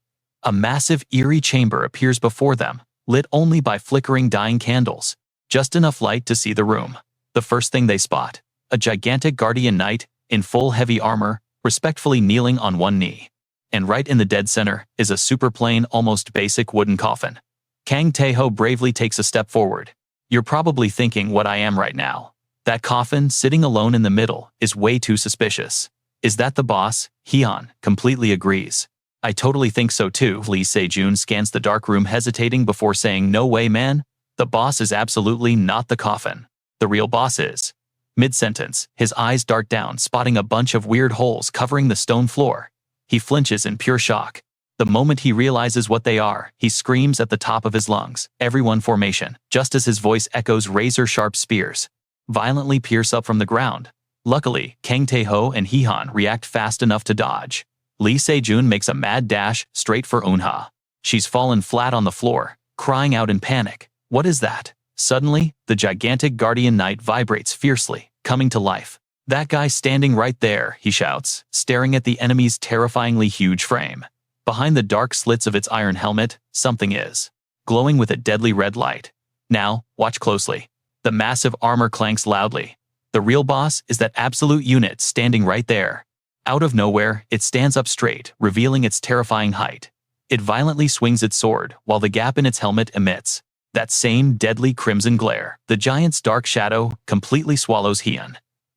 A massive, eerie chamber appears before them, lit only by flickering dying candles, just enough light to see the room. The first thing they spot, a gigantic guardian knight, in full heavy armor, respectfully kneeling on one knee. And right in the dead center is a super plain, almost basic wooden coffin. Kang Tae-ho bravely takes a step forward. You're probably thinking what I am right now. That coffin, sitting alone in the middle, is way too suspicious. Is that the boss? Hyun completely agrees. I totally think so too. Lee Se-jun scans the dark room, hesitating before saying, "No way, man. The boss is absolutely not the coffin. The real boss is." Mid-sentence, his eyes dart down, spotting a bunch of weird holes covering the stone floor. He flinches in pure shock. The moment he realizes what they are, he screams at the top of his lungs, "Everyone formation," just as his voice echoes razor-sharp spears, violently pierce up from the ground. Luckily, Kang Tae-ho and Hyun react fast enough to dodge. Lee Se-jun makes a mad dash straight for Eunha. She's fallen flat on the floor, crying out in panic. What is that? Suddenly, the gigantic guardian knight vibrates fiercely, coming to life. "That guy standing right there," he shouts, staring at the enemy's terrifyingly huge frame. Behind the dark slits of its iron helmet, something is glowing with a deadly red light. Now, watch closely. The massive armor clanks loudly. The real boss is that absolute unit standing right there. Out of nowhere, it stands up straight, revealing its terrifying height. It violently swings its sword, while the gap in its helmet emits that same deadly crimson glare. The giant's dark shadow completely swallows Hyun.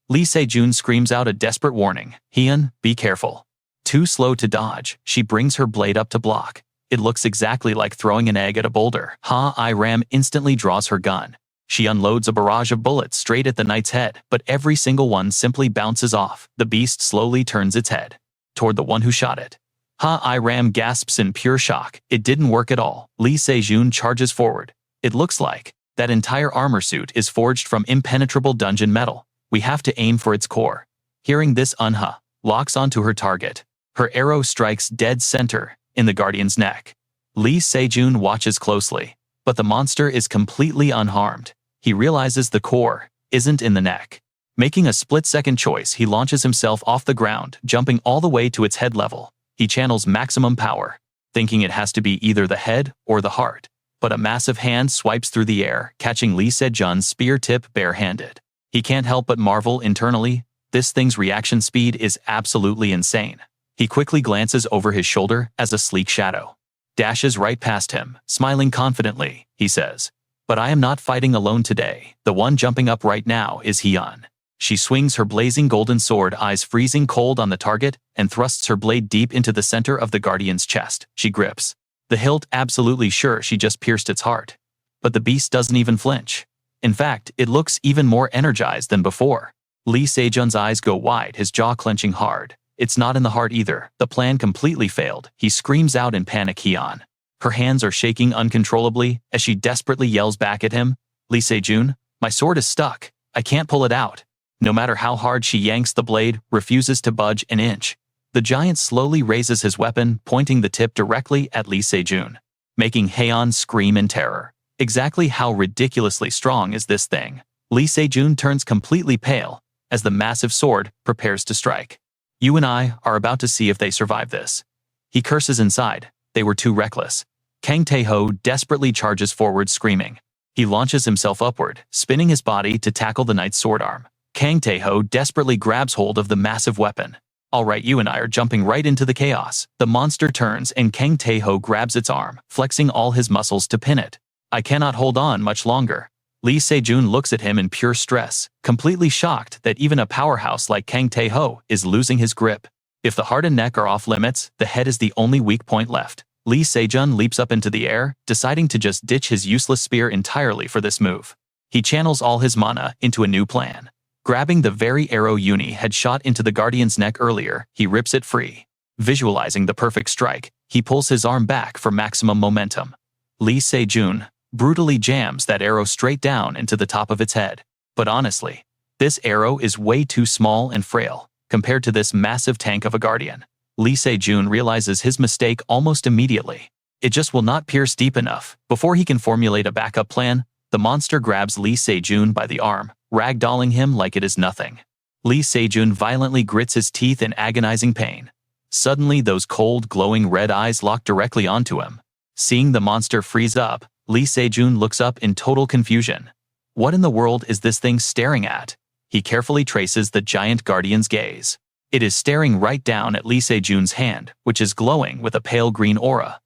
Lee Se-jun screams out a desperate warning. "Hyun, be careful." Too slow to dodge, she brings her blade up to block. It looks exactly like throwing an egg at a boulder. Ha-I-Ram instantly draws her gun. She unloads a barrage of bullets straight at the knight's head, but every single one simply bounces off. The beast slowly turns its head toward the one who shot it. Ha-I-Ram gasps in pure shock. It didn't work at all. Lee Se-jun charges forward. "It looks like that entire armor suit is forged from impenetrable dungeon metal. We have to aim for its core." Hearing this, Eunha locks onto her target. Her arrow strikes dead center in the guardian's neck. Lee Se-jun watches closely, but the monster is completely unharmed. He realizes the core isn't in the neck. Making a split-second choice, he launches himself off the ground, jumping all the way to its head level. He channels maximum power, thinking it has to be either the head or the heart. But a massive hand swipes through the air, catching Lee Se-jun's spear tip barehanded. He can't help but marvel internally. This thing's reaction speed is absolutely insane. He quickly glances over his shoulder as a sleek shadow dashes right past him. Smiling confidently, he says, "But I am not fighting alone today. The one jumping up right now is Hyun." She swings her blazing golden sword, eyes freezing cold on the target, and thrusts her blade deep into the center of the guardian's chest. She grips the hilt, absolutely sure she just pierced its heart. But the beast doesn't even flinch. In fact, it looks even more energized than before. Lee Se-jun's eyes go wide, his jaw clenching hard. It's not in the heart either. The plan completely failed. He screams out in panic. Hyun. Her hands are shaking uncontrollably as she desperately yells back at him, "Lee Se-jun, my sword is stuck. I can't pull it out." No matter how hard she yanks, the blade refuses to budge an inch. The giant slowly raises his weapon, pointing the tip directly at Lee Se-jun, making Hyun scream in terror. Exactly how ridiculously strong is this thing? Lee Se-jun turns completely pale as the massive sword prepares to strike. "You and I are about to see if they survive this." He curses inside. They were too reckless. Kang Tae-ho desperately charges forward, screaming. He launches himself upward, spinning his body to tackle the knight's sword arm. Kang Tae-ho desperately grabs hold of the massive weapon. "All right, you and I are jumping right into the chaos." The monster turns and Kang Tae-ho grabs its arm, flexing all his muscles to pin it. "I cannot hold on much longer." Lee Se-jun looks at him in pure stress, completely shocked that even a powerhouse like Kang Tae-ho is losing his grip. If the heart and neck are off limits, the head is the only weak point left. Lee Se-jun leaps up into the air, deciding to just ditch his useless spear entirely for this move. He channels all his mana into a new plan. Grabbing the very arrow Uni had shot into the Guardian's neck earlier, he rips it free. Visualizing the perfect strike, he pulls his arm back for maximum momentum. Lee Se-jun brutally jams that arrow straight down into the top of its head. But honestly, this arrow is way too small and frail compared to this massive tank of a Guardian. Lee Se-jun realizes his mistake almost immediately. It just will not pierce deep enough. Before he can formulate a backup plan, the monster grabs Lee Se-jun by the arm, ragdolling him like it is nothing. Lee Se-jun violently grits his teeth in agonizing pain. Suddenly, those cold, glowing red eyes lock directly onto him. Seeing the monster freeze up, Lee Se-jun looks up in total confusion. What in the world is this thing staring at? He carefully traces the giant Guardian's gaze. It is staring right down at Lee Se-jun's hand, which is glowing with a pale green aura.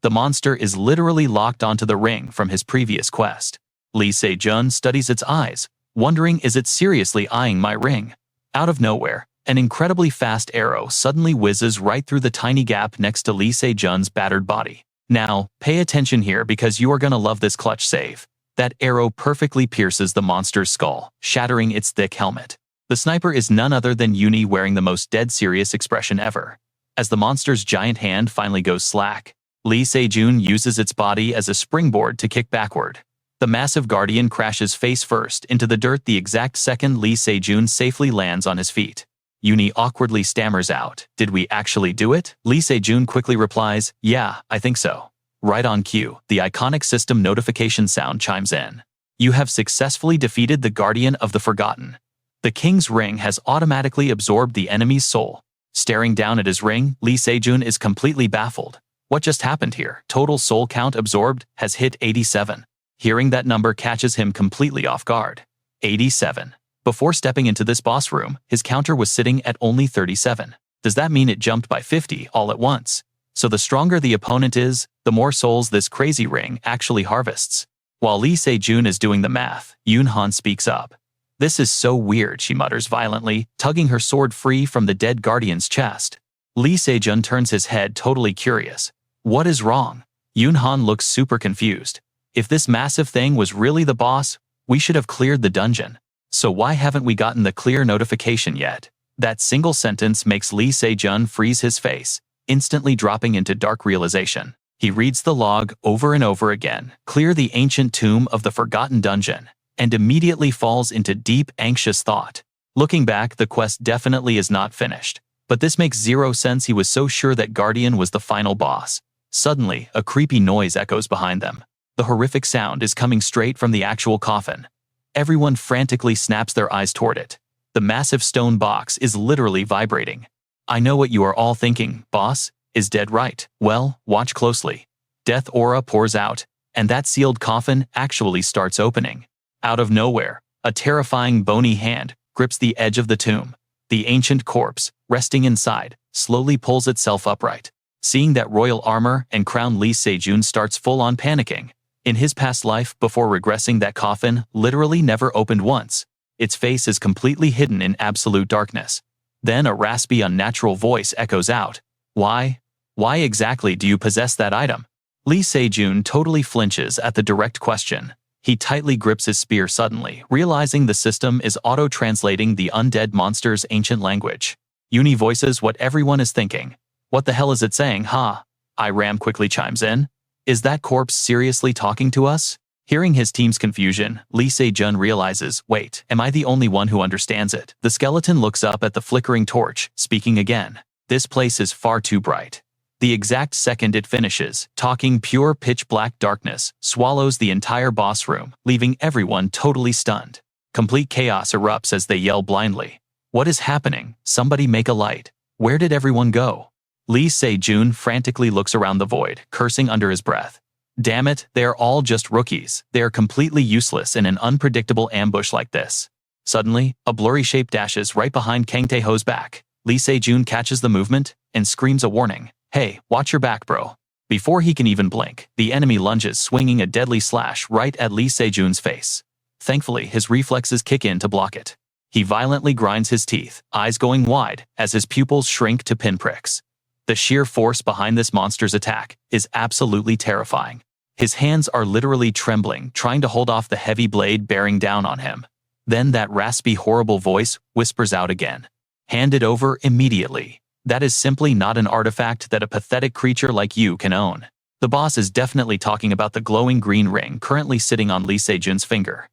The monster is literally locked onto the ring from his previous quest. Lee Se-jun studies its eyes, wondering, is it seriously eyeing my ring? Out of nowhere, an incredibly fast arrow suddenly whizzes right through the tiny gap next to Lee Se-jun's battered body. Now, pay attention here because you are gonna love this clutch save. That arrow perfectly pierces the monster's skull, shattering its thick helmet. The sniper is none other than Uni, wearing the most dead serious expression ever. As the monster's giant hand finally goes slack, Lee Se-jun uses its body as a springboard to kick backward. The massive Guardian crashes face first into the dirt the exact second Lee Se-jun safely lands on his feet. Uni awkwardly stammers out, "Did we actually do it?" Lee Se-jun quickly replies, "Yeah, I think so." Right on cue, the iconic system notification sound chimes in. You have successfully defeated the Guardian of the Forgotten. The King's Ring has automatically absorbed the enemy's soul. Staring down at his ring, Lee Se-jun is completely baffled. What just happened here? Total soul count absorbed has hit 87. Hearing that number catches him completely off guard. 87. Before stepping into this boss room, his counter was sitting at only 37. Does that mean it jumped by 50 all at once? So the stronger the opponent is, the more souls this crazy ring actually harvests. While Lee Se-jun is doing the math, Yoon-han speaks up. "This is so weird," she mutters violently, tugging her sword free from the dead Guardian's chest. Lee Se-jun turns his head, totally curious. What is wrong? Yoon-han looks super confused. If this massive thing was really the boss, we should have cleared the dungeon. So why haven't we gotten the clear notification yet? That single sentence makes Lee Se-jun freeze his face, instantly dropping into dark realization. He reads the log over and over again, "Clear the ancient tomb of the forgotten dungeon," and immediately falls into deep, anxious thought. Looking back, the quest definitely is not finished. But this makes zero sense. He was so sure that Guardian was the final boss. Suddenly, a creepy noise echoes behind them. The horrific sound is coming straight from the actual coffin. Everyone frantically snaps their eyes toward it. The massive stone box is literally vibrating. I know what you are all thinking, boss is dead, right? Well, watch closely. Death aura pours out, and that sealed coffin actually starts opening. Out of nowhere, a terrifying bony hand grips the edge of the tomb. The ancient corpse, resting inside, slowly pulls itself upright. Seeing that royal armor and crown, Lee Se-jun starts full-on panicking. In his past life, before regressing, that coffin literally never opened once. Its face is completely hidden in absolute darkness. Then a raspy, unnatural voice echoes out. Why exactly do you possess that item? Lee Se-jun totally flinches at the direct question. He tightly grips his spear suddenly, realizing the system is auto-translating the undead monster's ancient language. Uni voices what everyone is thinking. What the hell is it saying, huh? Iram quickly chimes in. Is that corpse seriously talking to us? Hearing his team's confusion, Lee Se-jun realizes, wait, am I the only one who understands it? The skeleton looks up at the flickering torch, speaking again. This place is far too bright. The exact second it finishes, talking, pure pitch-black darkness swallows the entire boss room, leaving everyone totally stunned. Complete chaos erupts as they yell blindly. What is happening? Somebody make a light. Where did everyone go? Lee Se-jun frantically looks around the void, cursing under his breath. Damn it, they are all just rookies. They are completely useless in an unpredictable ambush like this. Suddenly, a blurry shape dashes right behind Kang Taeho's back. Lee Se-jun catches the movement and screams a warning. Hey, watch your back, bro. Before he can even blink, the enemy lunges, swinging a deadly slash right at Lee Se-jun's face. Thankfully, his reflexes kick in to block it. He violently grinds his teeth, eyes going wide, as his pupils shrink to pinpricks. The sheer force behind this monster's attack is absolutely terrifying. His hands are literally trembling, trying to hold off the heavy blade bearing down on him. Then that raspy, horrible voice whispers out again. Hand it over immediately. That is simply not an artifact that a pathetic creature like you can own. The boss is definitely talking about the glowing green ring currently sitting on Lee Se-jun's finger.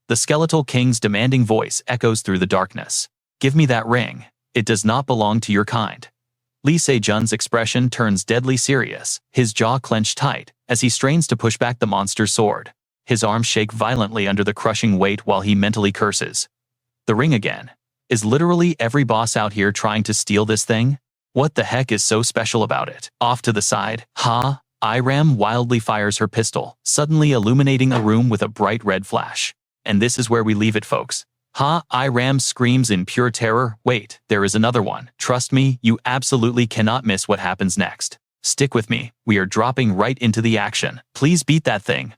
The skeletal king's demanding voice echoes through the darkness. Give me that ring. It does not belong to your kind. Lee Se-jun's expression turns deadly serious, his jaw clenched tight, as he strains to push back the monster's sword. His arms shake violently under the crushing weight while he mentally curses. The ring again. Is literally every boss out here trying to steal this thing? What the heck is so special about it? Off to the side, Iram wildly fires her pistol, suddenly illuminating a room with a bright red flash. And this is where we leave it, folks. Iram screams in pure terror. Wait, there is another one. Trust me, you absolutely cannot miss what happens next. Stick with me, we are dropping right into the action. Please beat that thing.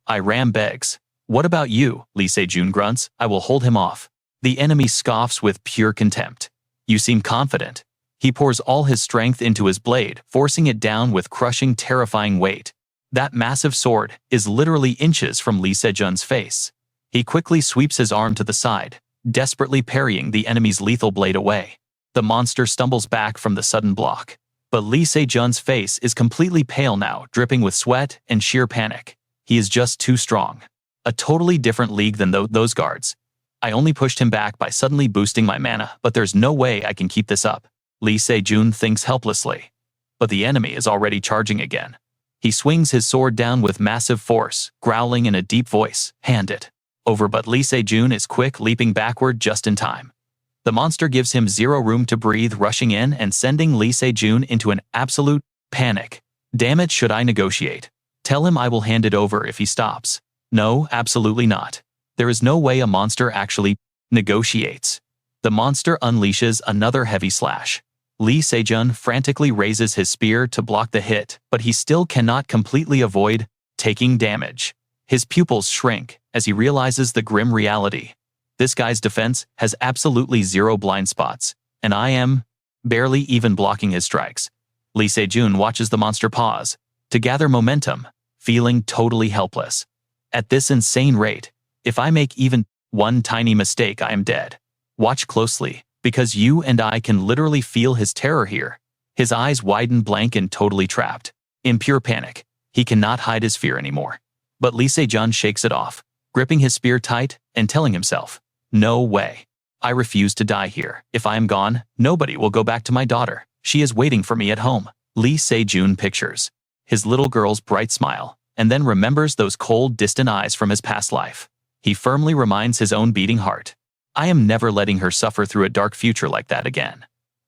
Iram begs. What about you? Lee Se-jun grunts. I will hold him off. The enemy scoffs with pure contempt. You seem confident. He pours all his strength into his blade, forcing it down with crushing, terrifying weight. That massive sword is literally inches from Lee Se-jun's face. He quickly sweeps his arm to the side, desperately parrying the enemy's lethal blade away. The monster stumbles back from the sudden block. But Lee Se-jun's face is completely pale now, dripping with sweat and sheer panic. He is just too strong. A totally different league than those guards. I only pushed him back by suddenly boosting my mana, but there's no way I can keep this up. Lee Se-jun thinks helplessly. But the enemy is already charging again. He swings his sword down with massive force, growling in a deep voice, "Hand it over," but Lee Se-jun is quick, leaping backward just in time. The monster gives him zero room to breathe, rushing in and sending Lee Se-jun into an absolute panic. Damn it, should I negotiate? Tell him I will hand it over if he stops. No, absolutely not. There is no way a monster actually negotiates. The monster unleashes another heavy slash. Lee Se-jun frantically raises his spear to block the hit, but he still cannot completely avoid taking damage. His pupils shrink as he realizes the grim reality. This guy's defense has absolutely zero blind spots, and I am barely even blocking his strikes. Lee Se-jun watches the monster pause to gather momentum, feeling totally helpless. At this insane rate, if I make even one tiny mistake, I am dead. Watch closely, because you and I can literally feel his terror here. His eyes widen blank and totally trapped. In pure panic, he cannot hide his fear anymore. But Lee Se-jun shakes it off, gripping his spear tight and telling himself, "No way. I refuse to die here. If I am gone, nobody will go back to my daughter. She is waiting for me at home." Lee Se-jun pictures his little girl's bright smile, and then remembers those cold, distant eyes from his past life. He firmly reminds his own beating heart. I am never letting her suffer through a dark future like that again.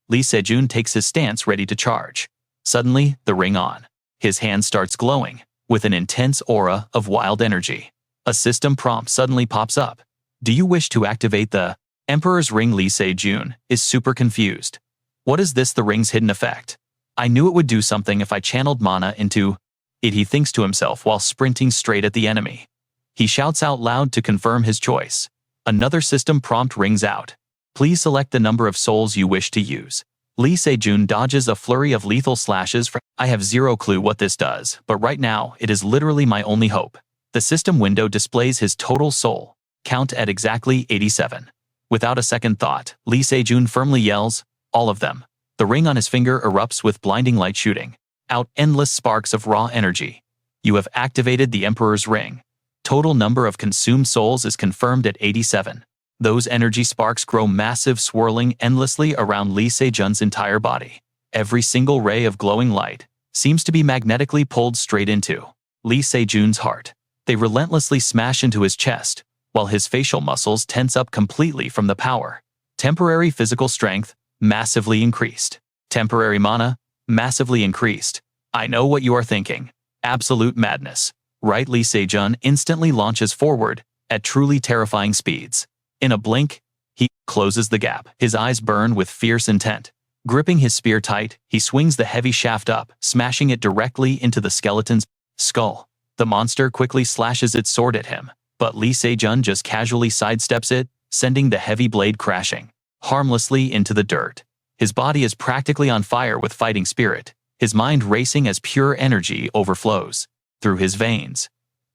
Lee Se-jun takes his stance, ready to charge. Suddenly, the ring on. His hand starts glowing, with an intense aura of wild energy. A system prompt suddenly pops up. Do you wish to activate the Emperor's Ring? Lee Se-jun is super confused. What is this, the ring's hidden effect? I knew it would do something if I channeled mana into it, he thinks to himself while sprinting straight at the enemy. He shouts out loud to confirm his choice. Another system prompt rings out. Please select the number of souls you wish to use. Lee Se-jun dodges a flurry of lethal slashes. I have zero clue what this does, but right now it is literally my only hope. The system window displays his total soul count at exactly 87. Without a second thought, Lee Se-jun firmly yells, "All of them." The ring on his finger erupts with blinding light, shooting out endless sparks of raw energy. You have activated the Emperor's Ring. Total number of consumed souls is confirmed at 87. Those energy sparks grow massive, swirling endlessly around Lee Se-jun's entire body. Every single ray of glowing light seems to be magnetically pulled straight into Lee Se-jun's heart. They relentlessly smash into his chest, while his facial muscles tense up completely from the power. Temporary physical strength, massively increased. Temporary mana, massively increased. I know what you are thinking. Absolute madness. Right? Lee Se-jun instantly launches forward at truly terrifying speeds. In a blink, he closes the gap. His eyes burn with fierce intent. Gripping his spear tight, he swings the heavy shaft up, smashing it directly into the skeleton's skull. The monster quickly slashes its sword at him, but Lee Se-jun just casually sidesteps it, sending the heavy blade crashing harmlessly into the dirt. His body is practically on fire with fighting spirit, his mind racing as pure energy overflows through his veins.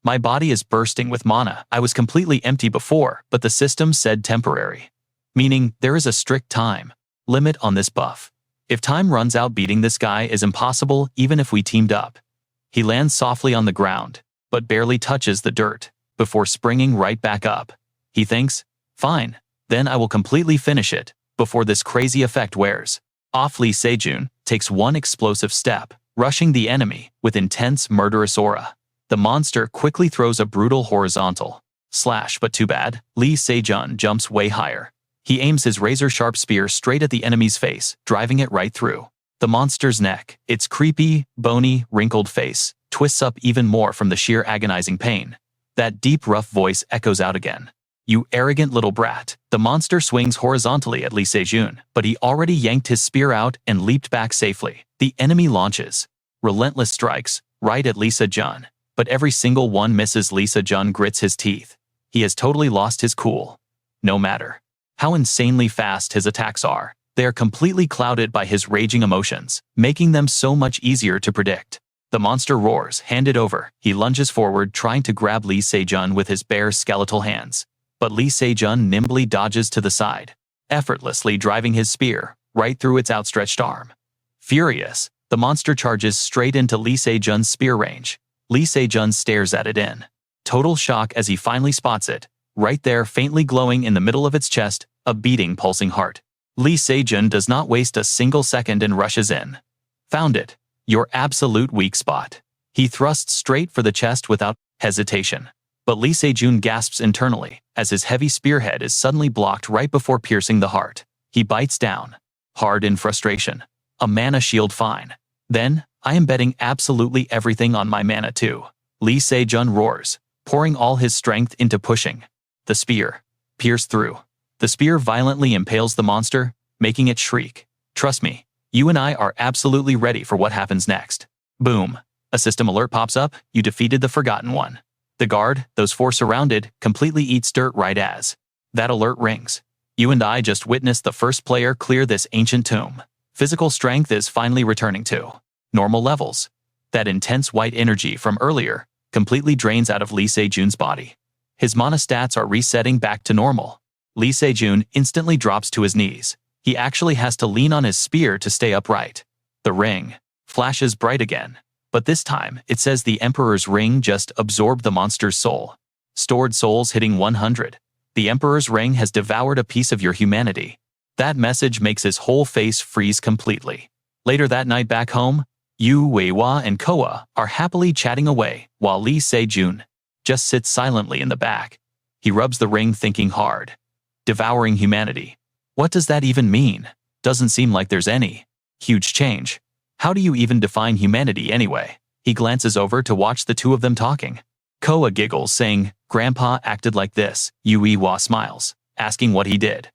My body is bursting with mana. I was completely empty before, but the system said temporary. Meaning, there is a strict time limit on this buff. If time runs out, beating this guy is impossible even if we teamed up. He lands softly on the ground, but barely touches the dirt, before springing right back up. He thinks, fine, then I will completely finish it, before this crazy effect wears off. Lee Se-jun takes one explosive step, rushing the enemy with intense murderous aura. The monster quickly throws a brutal horizontal slash, but too bad, Lee Se-jun jumps way higher. He aims his razor-sharp spear straight at the enemy's face, driving it right through the monster's neck. Its creepy, bony, wrinkled face twists up even more from the sheer agonizing pain. That deep, rough voice echoes out again. You arrogant little brat. The monster swings horizontally at Lee Se-jun, but he already yanked his spear out and leaped back safely. The enemy launches relentless strikes right at Lee Se-jun, but every single one misses. Lee Se-jun grits his teeth. He has totally lost his cool. No matter how insanely fast his attacks are, they are completely clouded by his raging emotions, making them so much easier to predict. The monster roars, hand it over. He lunges forward, trying to grab Lee Se-jun with his bare skeletal hands. But Lee Se-jun nimbly dodges to the side, effortlessly driving his spear right through its outstretched arm. Furious, the monster charges straight into Lee Se-jun's spear range. Lee Se-jun stares at it in total shock as he finally spots it, right there faintly glowing in the middle of its chest, a beating, pulsing heart. Lee Se-jun does not waste a single second and rushes in. Found it. Your absolute weak spot. He thrusts straight for the chest without hesitation. But Lee Se-jun gasps internally, as his heavy spearhead is suddenly blocked right before piercing the heart. He bites down, hard in frustration. A mana shield, fine. Then, I am betting absolutely everything on my mana too. Lee Se-jun roars, pouring all his strength into pushing the spear. Pierce through. The spear violently impales the monster, making it shriek. Trust me, you and I are absolutely ready for what happens next. Boom. A system alert pops up. You defeated the Forgotten One. The guard, those four surrounded, completely eats dirt right as that alert rings. You and I just witnessed the first player clear this ancient tomb. Physical strength is finally returning to normal levels. That intense white energy from earlier completely drains out of Lee Se-jun's body. His mana stats are resetting back to normal. Lee Se-jun instantly drops to his knees. He actually has to lean on his spear to stay upright. The ring flashes bright again, but this time it says the Emperor's ring just absorbed the monster's soul. Stored souls hitting 100. The Emperor's ring has devoured a piece of your humanity. That message makes his whole face freeze completely. Later that night back home, Yu Wei-wa and Coa are happily chatting away, while Lee Se-jun just sits silently in the back. He rubs the ring, thinking hard. Devouring humanity. What does that even mean? Doesn't seem like there's any huge change. How do you even define humanity anyway? He glances over to watch the two of them talking. Coa giggles, saying, Grandpa acted like this. Yu Wei-wa smiles, asking what he did.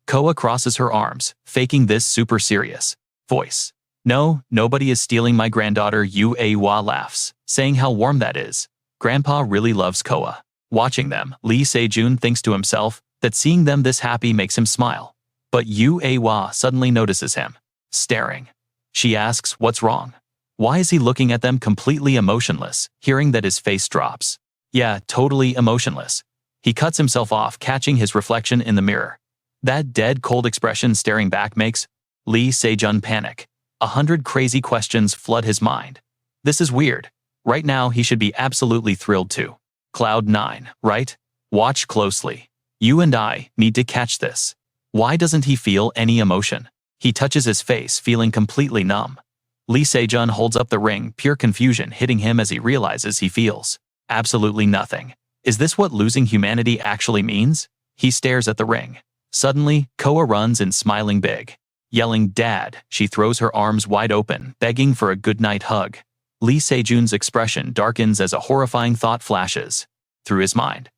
Coa crosses her arms, faking this super serious voice. No, nobody is stealing my granddaughter. Yu Wei-wa laughs, saying how warm that is. Grandpa really loves Coa. Watching them, Lee Se-jun thinks to himself that seeing them this happy makes him smile. But Yu Wei-wa suddenly notices him, staring. She asks, what's wrong? Why is he looking at them completely emotionless, hearing that his face drops? Yeah, totally emotionless. He cuts himself off, catching his reflection in the mirror. That dead, cold expression staring back makes Lee Se-jun panic. 100 crazy questions flood his mind. This is weird. Right now he should be absolutely thrilled too. Cloud 9, right? Watch closely. You and I need to catch this. Why doesn't he feel any emotion? He touches his face, feeling completely numb. Lee Se-jun holds up the ring, pure confusion hitting him as he realizes he feels absolutely nothing. Is this what losing humanity actually means? He stares at the ring. Suddenly, Coa runs in, smiling big. Yelling, Dad, she throws her arms wide open, begging for a goodnight hug. Lee Se-jun's expression darkens as a horrifying thought flashes through his mind.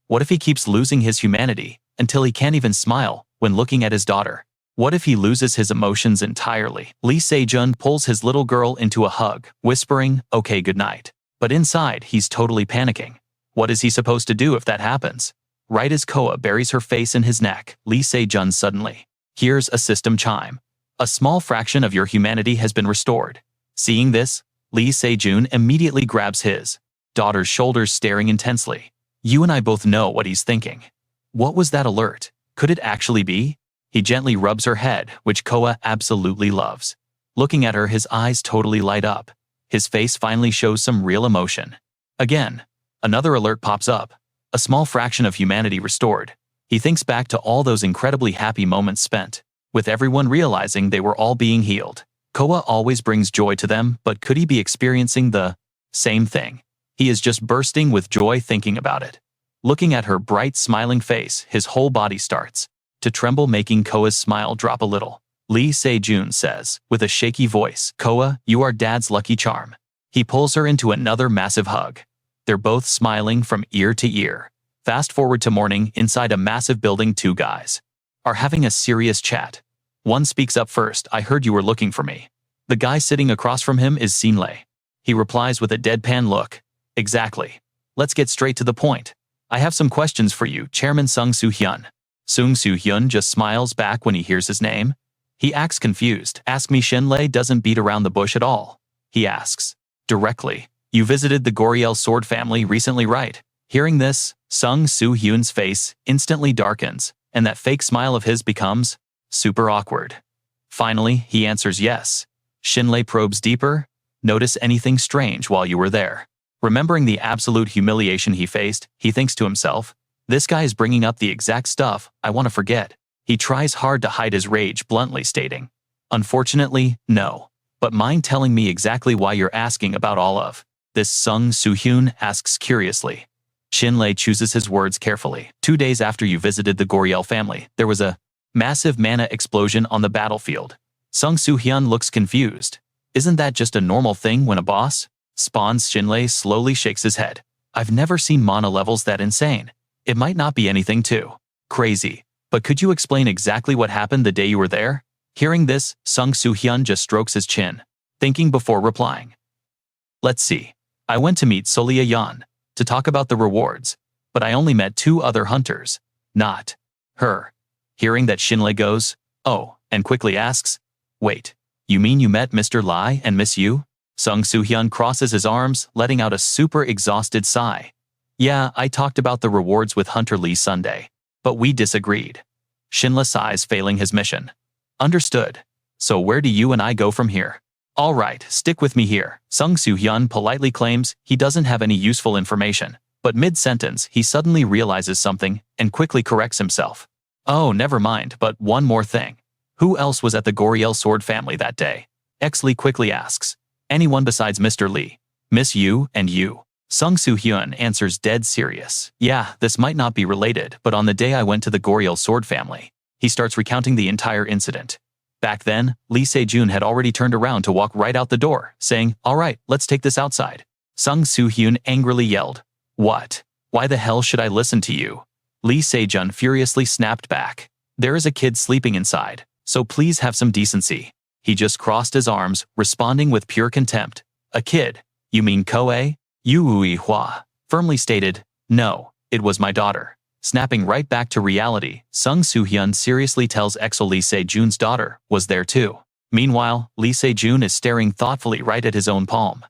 What if he keeps losing his humanity until he can't even smile when looking at his daughter? What if he loses his emotions entirely? Lee Se-jun pulls his little girl into a hug, whispering, okay, goodnight. But inside, he's totally panicking. What is he supposed to do if that happens? Right as Coa buries her face in his neck, Lee Se-jun suddenly hears a system chime. A small fraction of your humanity has been restored. Seeing this, Lee Se-jun immediately grabs his daughter's shoulders staring intensely. You and I both know what he's thinking. What was that alert? Could it actually be? He gently rubs her head, which Coa absolutely loves. Looking at her, his eyes totally light up. His face finally shows some real emotion. Again, another alert pops up. A small fraction of humanity restored. He thinks back to all those incredibly happy moments spent, with everyone realizing they were all being healed. Coa always brings joy to them, but could he be experiencing the same thing? He is just bursting with joy thinking about it. Looking at her bright, smiling face, his whole body starts to tremble, making Coa's smile drop a little. Lee Se-jun says, with a shaky voice, "Coa, you are Dad's lucky charm." He pulls her into another massive hug. They're both smiling from ear to ear. Fast forward to morning, inside a massive building, two guys are having a serious chat. One speaks up first. "I heard you were looking for me." The guy sitting across from him is Sinlei. He replies with a deadpan look. "Exactly. Let's get straight to the point. I have some questions for you, Chairman Sung Soo-hyun." Sung Soo-hyun just smiles back when he hears his name. He acts confused. "Ask me." Shinlei doesn't beat around the bush at all. He asks directly, "You visited the Goriel sword family recently, right?" Hearing this, Sung Soo-hyun's face instantly darkens, and that fake smile of his becomes super awkward. Finally, he answers yes. Shinlei probes deeper. "Notice anything strange while you were there?" Remembering the absolute humiliation he faced, he thinks to himself, "This guy is bringing up the exact stuff I want to forget." He tries hard to hide his rage, bluntly stating, "Unfortunately, no. But mind telling me exactly why you're asking about all of this?" Sung Soo-hyun asks curiously. Shinlei chooses his words carefully. 2 days after you visited the Goriel family, there was a massive mana explosion on the battlefield." Sung Soo-hyun looks confused. "Isn't that just a normal thing when a boss spawns?" Shinlei slowly shakes his head. "I've never seen mana levels that insane. It might not be anything too crazy. But could you explain exactly what happened the day you were there?" Hearing this, Sung Soo-hyun just strokes his chin, thinking before replying. "Let's see. I went to meet Solia Yan to talk about the rewards, but I only met 2 other hunters, not her." Hearing that, Shinlei goes, "Oh," and quickly asks, "Wait, you mean you met Mr. Lai and Miss Yu?" Sung Soo-hyun crosses his arms, letting out a super exhausted sigh. "Yeah, I talked about the rewards with Hunter Lee Sunday, but we disagreed." Shinlei sighs, failing his mission. "Understood. So where do you and I go from here?" "All right, stick with me here." Sung Soo-hyun politely claims he doesn't have any useful information, but mid-sentence he suddenly realizes something and quickly corrects himself. "Oh, never mind, but one more thing. Who else was at the Goriel sword family that day?" Lee quickly asks. "Anyone besides Mr. Lee, Miss Yu, and you." Sung Soo-hyun answers dead serious. "Yeah, this might not be related, but on the day I went to the Goriel sword family." He starts recounting the entire incident. Back then, Lee Se-jun had already turned around to walk right out the door, saying, "All right, let's take this outside." Sung Soo-hyun angrily yelled, "What? Why the hell should I listen to you?" Lee Se-jun furiously snapped back. "There is a kid sleeping inside, so please have some decency." He just crossed his arms, responding with pure contempt. "A kid? You mean Coa?" Yu Hua firmly stated, "No, it was my daughter." Snapping right back to reality, Sung Soo-hyun seriously tells EXO Lee Se-jun's daughter was there too. Meanwhile, Lee Se-jun is staring thoughtfully right at his own palm.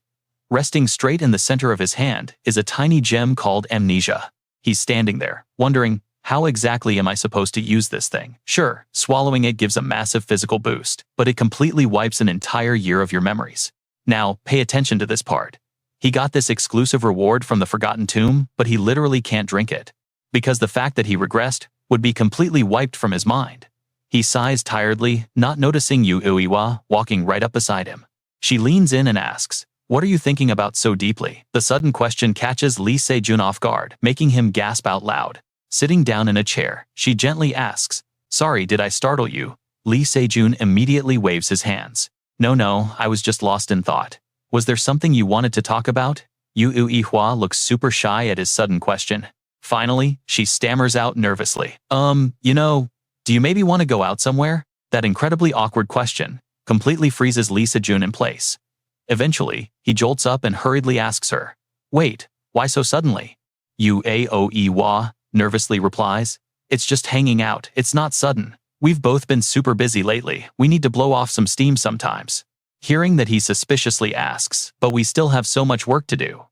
Resting straight in the center of his hand is a tiny gem called amnesia. He's standing there, wondering, how exactly am I supposed to use this thing? Sure, swallowing it gives a massive physical boost, but it completely wipes an entire year of your memories. Now, pay attention to this part. He got this exclusive reward from the Forgotten Tomb, but he literally can't drink it, because the fact that he regressed would be completely wiped from his mind. He sighs tiredly, not noticing Yu Uiwa walking right up beside him. She leans in and asks, "What are you thinking about so deeply?" The sudden question catches Lee Se-jun off guard, making him gasp out loud. Sitting down in a chair, she gently asks, "Sorry, did I startle you?" Lee Se-jun immediately waves his hands. No, I was just lost in thought." "Was there something you wanted to talk about?" Yu Uiwa looks super shy at his sudden question. Finally, she stammers out nervously, do you maybe want to go out somewhere?" That incredibly awkward question completely freezes Lee Se-jun in place. Eventually, he jolts up and hurriedly asks her, "Wait, why so suddenly?" Yu Aoiwa nervously replies, "It's just hanging out, it's not sudden. We've both been super busy lately, we need to blow off some steam sometimes." Hearing that, he suspiciously asks, "But we still have so much work to do."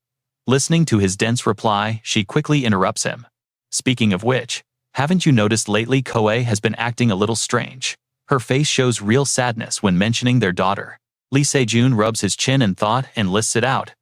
Listening to his dense reply, she quickly interrupts him. Speaking of which, haven't you noticed lately Koa has been acting a little strange? Her face shows real sadness when mentioning their daughter. Lee Se-jun rubs his chin in thought and lists it out.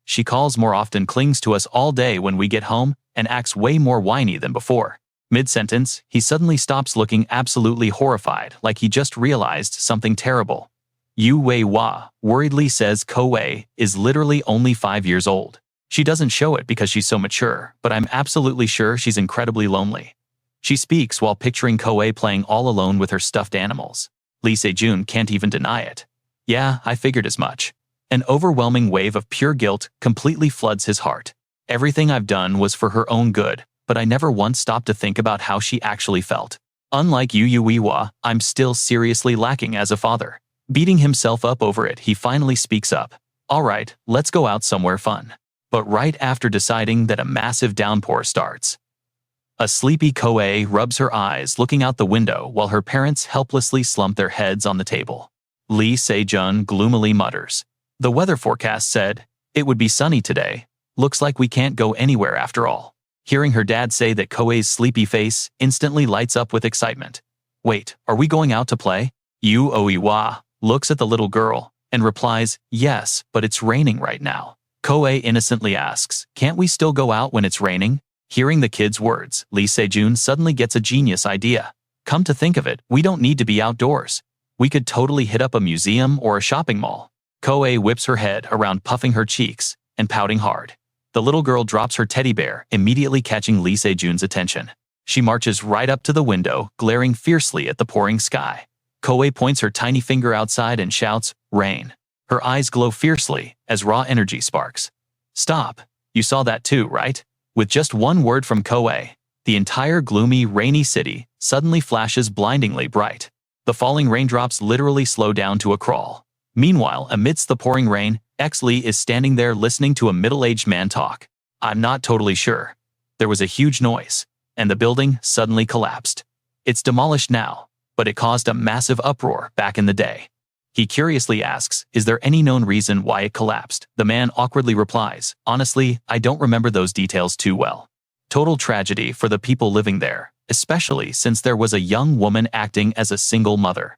She calls more often, clings to us all day when we get home, and acts way more whiny than before. Mid-sentence, he suddenly stops, looking absolutely horrified, like he just realized something terrible. Yu Wei-wa worriedly says Koa is literally only 5 years old. She doesn't show it because she's so mature, but I'm absolutely sure she's incredibly lonely. She speaks while picturing Koa playing all alone with her stuffed animals. Lee Se-jun can't even deny it. Yeah, I figured as much. An overwhelming wave of pure guilt completely floods his heart. Everything I've done was for her own good, but I never once stopped to think about how she actually felt. Unlike Yu Wei-wa, I'm still seriously lacking as a father. Beating himself up over it, he finally speaks up. Alright, let's go out somewhere fun. But right after deciding that a massive downpour starts. A sleepy Koa rubs her eyes, looking out the window while her parents helplessly slump their heads on the table. Lee Se-jun gloomily mutters. The weather forecast said it would be sunny today. Looks like we can't go anywhere after all. Hearing her dad say that, Koa's sleepy face instantly lights up with excitement. Wait, are we going out to play? Yu Wei-wa looks at the little girl and replies, yes, but it's raining right now. Koa innocently asks, can't we still go out when it's raining? Hearing the kid's words, Lee Se-jun suddenly gets a genius idea. Come to think of it, we don't need to be outdoors. We could totally hit up a museum or a shopping mall. Koa whips her head around, puffing her cheeks and pouting hard. The little girl drops her teddy bear, immediately catching Lee Se-jun's attention. She marches right up to the window, glaring fiercely at the pouring sky. Koa points her tiny finger outside and shouts, rain. Her eyes glow fiercely as raw energy sparks. Stop. You saw that too, right? With just one word from Koa, the entire gloomy, rainy city suddenly flashes blindingly bright. The falling raindrops literally slow down to a crawl. Meanwhile, amidst the pouring rain, Lee is standing there listening to a middle-aged man talk. I'm not totally sure. There was a huge noise, and the building suddenly collapsed. It's demolished now, but it caused a massive uproar back in the day. He curiously asks, is there any known reason why it collapsed? The man awkwardly replies, honestly, I don't remember those details too well. Total tragedy for the people living there, especially since there was a young woman acting as a single mother.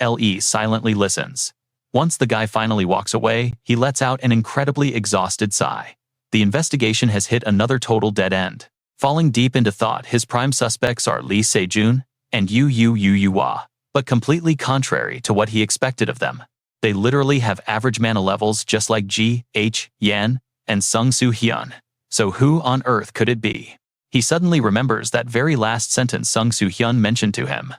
Lee silently listens. Once the guy finally walks away, he lets out an incredibly exhausted sigh. The investigation has hit another total dead end. Falling deep into thought, his prime suspects are Lee Se-jun and Yu Wei-wa, but completely contrary to what he expected of them. They literally have average mana levels just like Ji, H, Yan, and Sung Soo Hyun. So who on earth could it be? He suddenly remembers that very last sentence Sung Soo Hyun mentioned to him.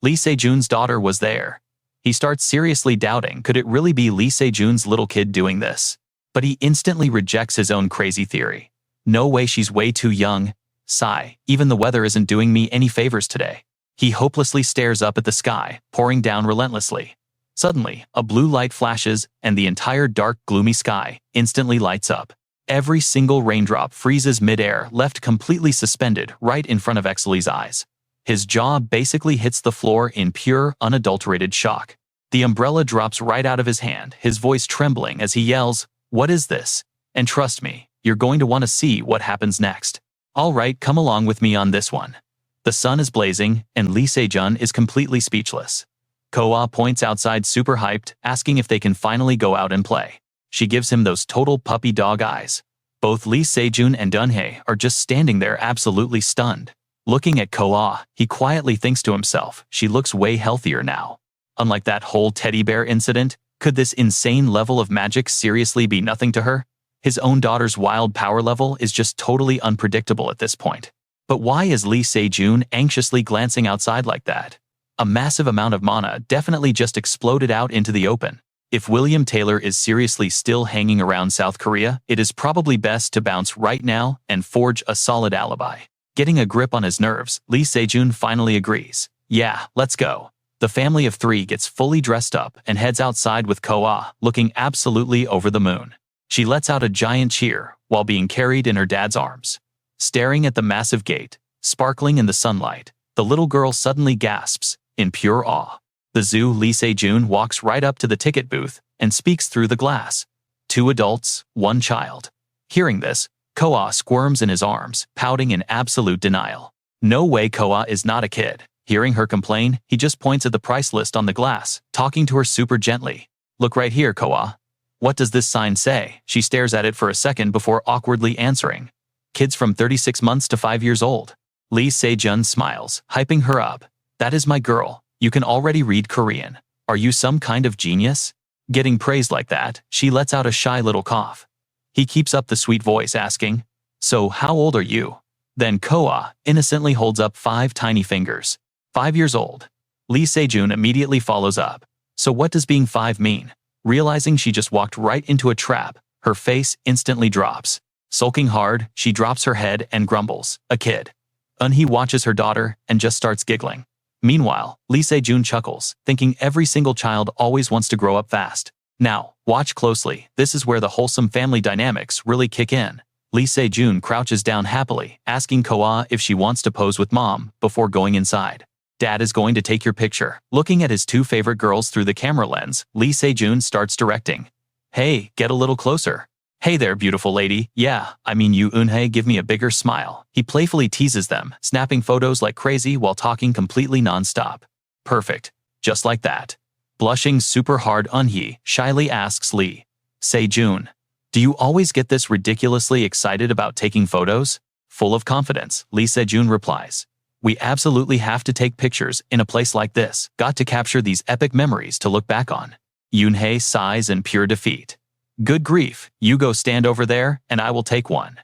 Lee Se-jun's daughter was there. He starts seriously doubting, could it really be Lee Se-jun's little kid doing this? But he instantly rejects his own crazy theory. No way, she's way too young. Sigh, even the weather isn't doing me any favors today. He hopelessly stares up at the sky, pouring down relentlessly. Suddenly, a blue light flashes, and the entire dark, gloomy sky instantly lights up. Every single raindrop freezes midair, left completely suspended right in front of Lee's eyes. His jaw basically hits the floor in pure, unadulterated shock. The umbrella drops right out of his hand, his voice trembling as he yells, "What is this? And trust me, you're going to want to see what happens next. All right, come along with me on this one." The sun is blazing, and Lee Se-jun is completely speechless. Koa points outside super hyped, asking if they can finally go out and play. She gives him those total puppy dog eyes. Both Lee Se-jun and Dunhae are just standing there absolutely stunned. Looking at Koa, he quietly thinks to himself, she looks way healthier now. Unlike that whole teddy bear incident, could this insane level of magic seriously be nothing to her? His own daughter's wild power level is just totally unpredictable at this point. But why is Lee Se-jun anxiously glancing outside like that? A massive amount of mana definitely just exploded out into the open. If William Taylor is seriously still hanging around South Korea, it is probably best to bounce right now and forge a solid alibi. Getting a grip on his nerves, Lee Se-jun finally agrees. Yeah, let's go. The family of three gets fully dressed up and heads outside with Koa, looking absolutely over the moon. She lets out a giant cheer while being carried in her dad's arms. Staring at the massive gate, sparkling in the sunlight, the little girl suddenly gasps, in pure awe. The zoo Lee Se-jun walks right up to the ticket booth and speaks through the glass. 2 adults, 1 child. Hearing this, Koa squirms in his arms, pouting in absolute denial. No way, Koa is not a kid. Hearing her complain, he just points at the price list on the glass, talking to her super gently. Look right here, Koa. What does this sign say? She stares at it for a second before awkwardly answering. Kids from 36 months to 5 years old. Lee Se-jun smiles, hyping her up. That is my girl. You can already read Korean. Are you some kind of genius? Getting praised like that, she lets out a shy little cough. He keeps up the sweet voice, asking, So how old are you? Then Koa innocently holds up 5 tiny fingers. 5 years old. Lee Se-jun immediately follows up. So what does being 5 mean? Realizing she just walked right into a trap, her face instantly drops. Sulking hard, she drops her head and grumbles, a kid. Eun-hee watches her daughter and just starts giggling. Meanwhile, Lee Se-jun chuckles, thinking every single child always wants to grow up fast. Now, watch closely, this is where the wholesome family dynamics really kick in. Lee Se-jun crouches down happily, asking Koa if she wants to pose with mom before going inside. Dad is going to take your picture. Looking at his 2 favorite girls through the camera lens, Lee Se-jun starts directing. Hey, get a little closer. Hey there, beautiful lady. Yeah, I mean you, Eun-hee, give me a bigger smile. He playfully teases them, snapping photos like crazy while talking completely non-stop. Perfect. Just like that. Blushing super hard, Eun-hee shyly asks Lee Se-jun, do you always get this ridiculously excited about taking photos? Full of confidence, Lee Se-jun replies. We absolutely have to take pictures in a place like this. Got to capture these epic memories to look back on. Eun-hee sighs in pure defeat. Good grief, you go stand over there, and I will take one.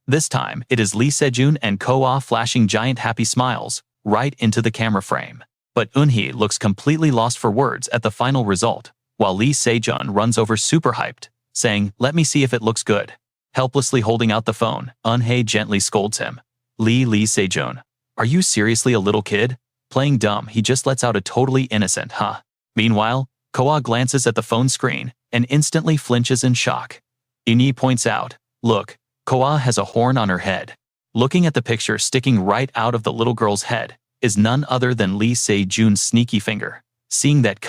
This time, it is Lee Se-jun and Koa flashing giant happy smiles right into the camera frame. But Eun-hee looks completely lost for words at the final result, while Lee Se-jun runs over super hyped, saying, let me see if it looks good. Helplessly holding out the phone, Eun-hee gently scolds him. Lee Se-jun, are you seriously a little kid? Playing dumb, he just lets out a totally innocent, huh? Meanwhile, Koa glances at the phone screen and instantly flinches in shock. Eun-hee points out, look, Koa has a horn on her head. Looking at the picture sticking right out of the little girl's head is none other than Lee Se-jun's sneaky finger. Seeing that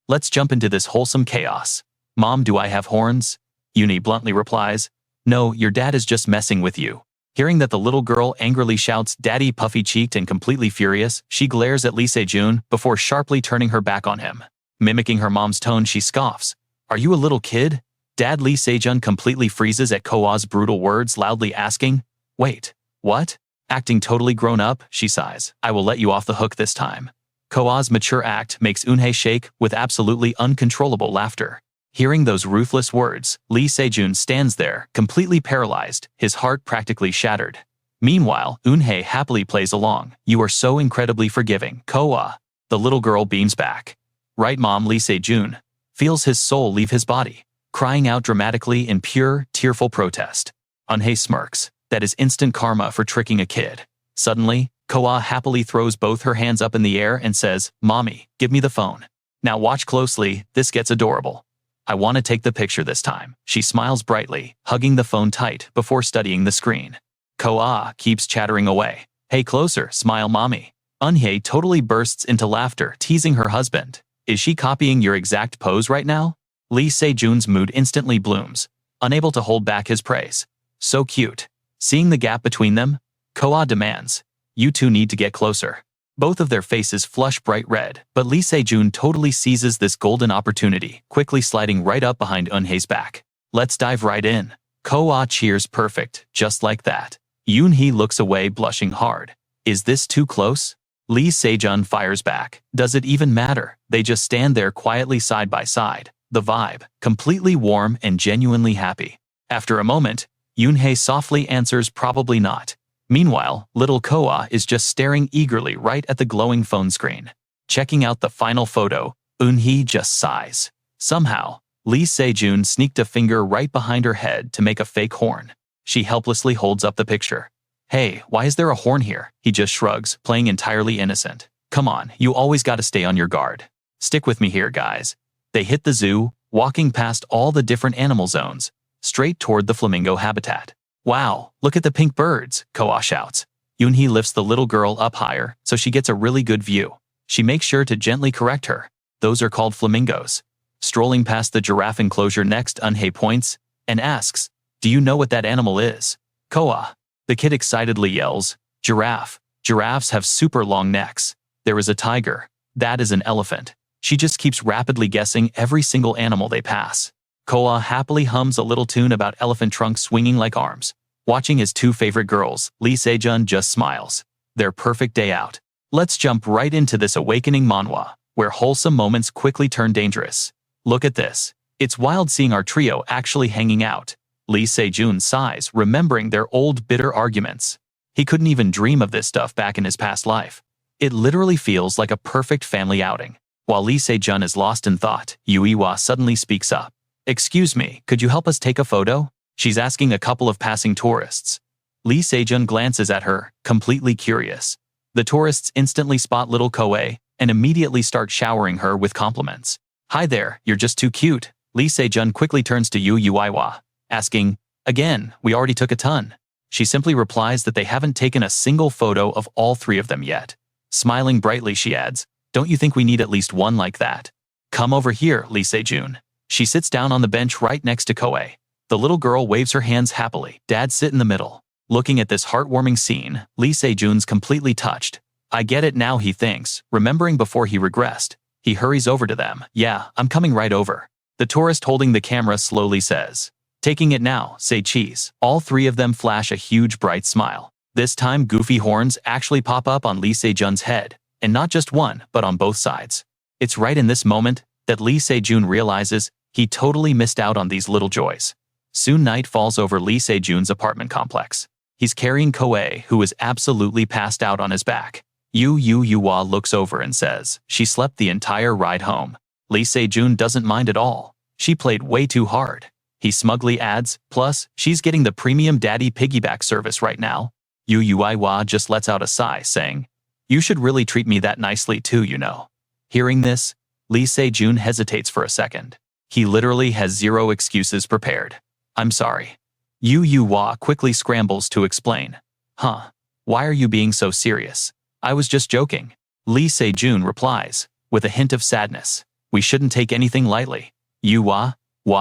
let's jump into this wholesome chaos. Mom, do I have horns? Eun-hee bluntly replies, no, your dad is just messing with you. Hearing that the little girl angrily shouts, Daddy, puffy-cheeked and completely furious, she glares at Lee Se-jun before sharply turning her back on him. Mimicking her mom's tone, she scoffs. Are you a little kid? Dad. Lee Se-jun completely freezes at Koa's brutal words, loudly asking, wait, what? Acting totally grown up, she sighs. I will let you off the hook this time. Koa's mature act makes Eun-hee shake with absolutely uncontrollable laughter. Hearing those ruthless words, Lee Se-jun stands there, completely paralyzed, his heart practically shattered. Meanwhile, Eun-hee happily plays along. You are so incredibly forgiving, Koa. The little girl beams back. Right, Mom. Lee Se-jun feels his soul leave his body, crying out dramatically in pure, tearful protest. Eun-hee smirks. That is instant karma for tricking a kid. Suddenly, Koa happily throws both her hands up in the air and says, Mommy, give me the phone. Now watch closely, this gets adorable. I want to take the picture this time. She smiles brightly, hugging the phone tight before studying the screen. Koa keeps chattering away. Hey, closer, smile, Mommy. Eun-hee totally bursts into laughter, teasing her husband. Is she copying your exact pose right now? Lee Se-jun's mood instantly blooms, unable to hold back his praise. So cute. Seeing the gap between them, Koa demands, you two need to get closer. Both of their faces flush bright red, but Lee Se-jun totally seizes this golden opportunity, quickly sliding right up behind Eun-hee's back. Let's dive right in. Koa cheers. Perfect, just like that. Eun-hee looks away, blushing hard. Is this too close? Lee Se-jun fires back. Does it even matter? They just stand there quietly side by side. The vibe, completely warm and genuinely happy. After a moment, Eun-hee softly answers, probably not. Meanwhile, little Koa is just staring eagerly right at the glowing phone screen. Checking out the final photo, Eun-hee just sighs. Somehow, Lee Se-jun sneaked a finger right behind her head to make a fake horn. She helplessly holds up the picture. Hey, why is there a horn here? He just shrugs, playing entirely innocent. Come on, you always gotta stay on your guard. Stick with me here, guys. They hit the zoo, walking past all the different animal zones, straight toward the flamingo habitat. Wow, look at the pink birds, Koa shouts. Eun-hee lifts the little girl up higher so she gets a really good view. She makes sure to gently correct her. Those are called flamingos. Strolling past the giraffe enclosure next, Eun-hee points and asks, Do you know what that animal is? Koa. The kid excitedly yells. Giraffe. Giraffes have super long necks. There is a tiger. That is an elephant. She just keeps rapidly guessing every single animal they pass. Koa happily hums a little tune about elephant trunks swinging like arms. Watching his two favorite girls, Lee Se-jun just smiles. Their perfect day out. Let's jump right into this awakening manhwa, where wholesome moments quickly turn dangerous. Look at this. It's wild seeing our trio actually hanging out. Lee Se-jun sighs, remembering their old bitter arguments. He couldn't even dream of this stuff back in his past life. It literally feels like a perfect family outing. While Lee Se-jun is lost in thought, Yue-wa suddenly speaks up. Excuse me, could you help us take a photo? She's asking a couple of passing tourists. Lee Se-jun glances at her, completely curious. The tourists instantly spot little Koa and immediately start showering her with compliments. Hi there, you're just too cute. Lee Se-jun quickly turns to Yue-wa, asking, again, we already took a ton. She simply replies that they haven't taken a single photo of all three of them yet. Smiling brightly, she adds, don't you think we need at least one like that? Come over here, Lee Se-jun. She sits down on the bench right next to Koa. The little girl waves her hands happily. Dad sit in the middle. Looking at this heartwarming scene, Lee Se-jun's completely touched. I get it now, he thinks, remembering before he regressed. He hurries over to them. Yeah, I'm coming right over. The tourist holding the camera slowly says, taking it now, say cheese. All three of them flash a huge bright smile. This time goofy horns actually pop up on Lee Se-jun's head, and not just one, but on both sides. It's right in this moment that Lee Se-jun realizes he totally missed out on these little joys. Soon night falls over Lee Se-jun's apartment complex. He's carrying Koa, who is absolutely passed out on his back. Yue-wa looks over and says, she slept the entire ride home. Lee Se-jun doesn't mind at all. She played way too hard. He smugly adds, plus, she's getting the premium daddy piggyback service right now. Yue-wa just lets out a sigh, saying, you should really treat me that nicely too, you know. Hearing this, Lee Se-jun hesitates for a second. He literally has zero excuses prepared. I'm sorry. Yue-wa quickly scrambles to explain. Huh? Why are you being so serious? I was just joking. Lee Se-jun replies, with a hint of sadness. We shouldn't take anything lightly. Yue-wa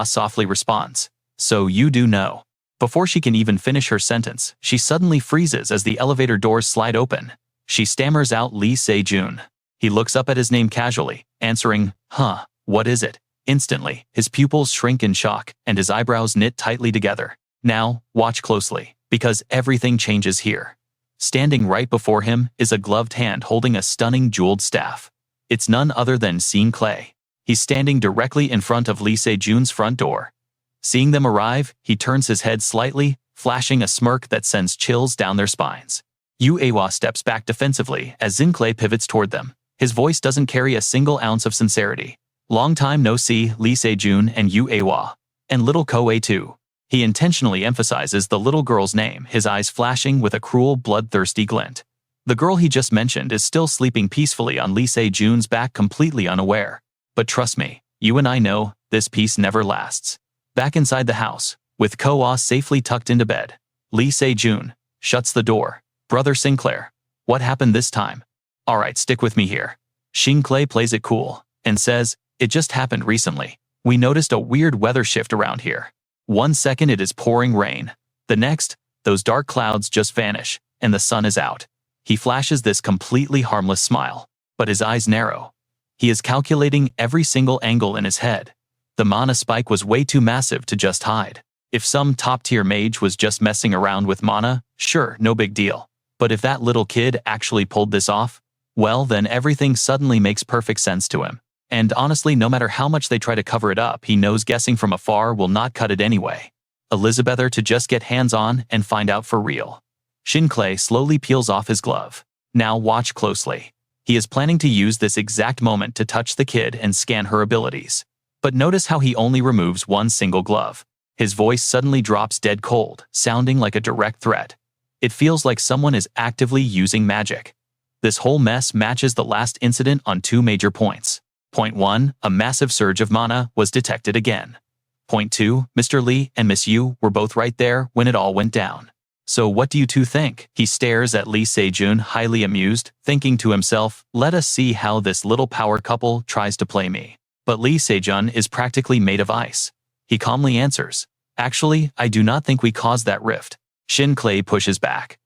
softly responds. So you do know. Before she can even finish her sentence, she suddenly freezes as the elevator doors slide open. She stammers out Lee Se-jun. He looks up at his name casually, answering, huh, what is it? Instantly, his pupils shrink in shock, and his eyebrows knit tightly together. Now, watch closely, because everything changes here. Standing right before him is a gloved hand holding a stunning jeweled staff. It's none other than Sean Clay. He's standing directly in front of Lee Se-jun's front door. Seeing them arrive, he turns his head slightly, flashing a smirk that sends chills down their spines. Yue-wa steps back defensively as Sean Clay pivots toward them. His voice doesn't carry a single ounce of sincerity. Long time no see, Lee Se-jun and Yue-wa. And little Koa too. He intentionally emphasizes the little girl's name, his eyes flashing with a cruel, bloodthirsty glint. The girl he just mentioned is still sleeping peacefully on Lee Se-jun's back, completely unaware. But trust me, you and I know, this peace never lasts. Back inside the house, with Koa safely tucked into bed, Lee Se-jun shuts the door. Brother Sinclair, what happened this time? Alright, stick with me here. Sean Clay plays it cool, and says, it just happened recently. We noticed a weird weather shift around here. One second it is pouring rain. The next, those dark clouds just vanish, and the sun is out. He flashes this completely harmless smile, but his eyes narrow. He is calculating every single angle in his head. The mana spike was way too massive to just hide. If some top-tier mage was just messing around with mana, sure, no big deal. But if that little kid actually pulled this off, well, then everything suddenly makes perfect sense to him. And honestly, no matter how much they try to cover it up, he knows guessing from afar will not cut it anyway. Elizabether to just get hands-on and find out for real. Sean Clay slowly peels off his glove. Now watch closely. He is planning to use this exact moment to touch the kid and scan her abilities. But notice how he only removes one single glove. His voice suddenly drops dead cold, sounding like a direct threat. It feels like someone is actively using magic. This whole mess matches the last incident on two major points. Point 1, a massive surge of mana was detected again. Point 2, Mr. Lee and Miss Yu were both right there when it all went down. So what do you two think? He stares at Lee Se-jun, highly amused, thinking to himself, let us see how this little power couple tries to play me. But Lee Se-jun is practically made of ice. He calmly answers, Actually, I do not think we caused that rift. Shin Clay pushes back.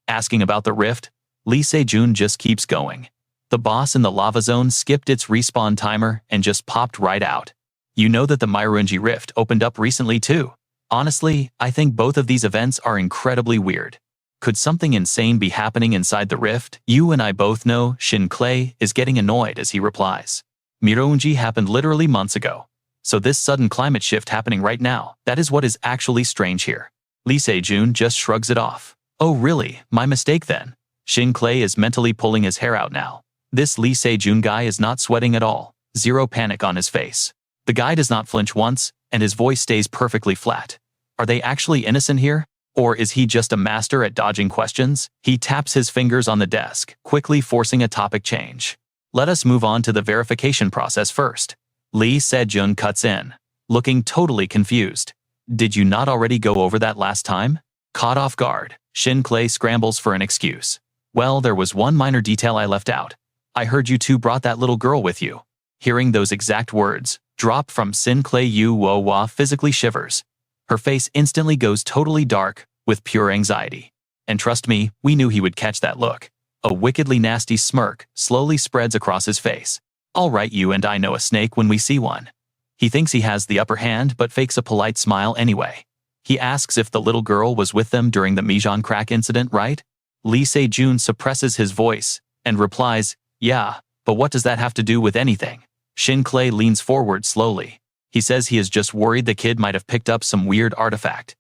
Asking about the rift, Lee Se-jun just keeps going. The boss in the lava zone skipped its respawn timer and just popped right out. You know that the Myurunji rift opened up recently too. Honestly, I think both of these events are incredibly weird. Could something insane be happening inside the rift? You and I both know. Shin Clay is getting annoyed as he replies. Myurunji happened literally months ago. So this sudden climate shift happening right now, that is what is actually strange here. Lee Se-jun just shrugs it off. Oh really, my mistake then. Shin Clay is mentally pulling his hair out now. This Lee Se-jun guy is not sweating at all. Zero panic on his face. The guy does not flinch once, and his voice stays perfectly flat. Are they actually innocent here? Or is he just a master at dodging questions? He taps his fingers on the desk, quickly forcing a topic change. Let us move on to the verification process first. Lee Se-jun cuts in, looking totally confused. Did you not already go over that last time? Caught off guard, Shin Clay scrambles for an excuse. Well, there was one minor detail I left out. I heard you two brought that little girl with you. Hearing those exact words drop from Shin Clay, Yu Wo physically shivers. Her face instantly goes totally dark with pure anxiety. And trust me, we knew he would catch that look. A wickedly nasty smirk slowly spreads across his face. All right, you and I know a snake when we see one. He thinks he has the upper hand but fakes a polite smile anyway. He asks if the little girl was with them during the Mijan crack incident, right? Lee Se-jun suppresses his voice and replies, yeah, but what does that have to do with anything? Shin Clay leans forward slowly. He says he is just worried the kid might have picked up some weird artifact.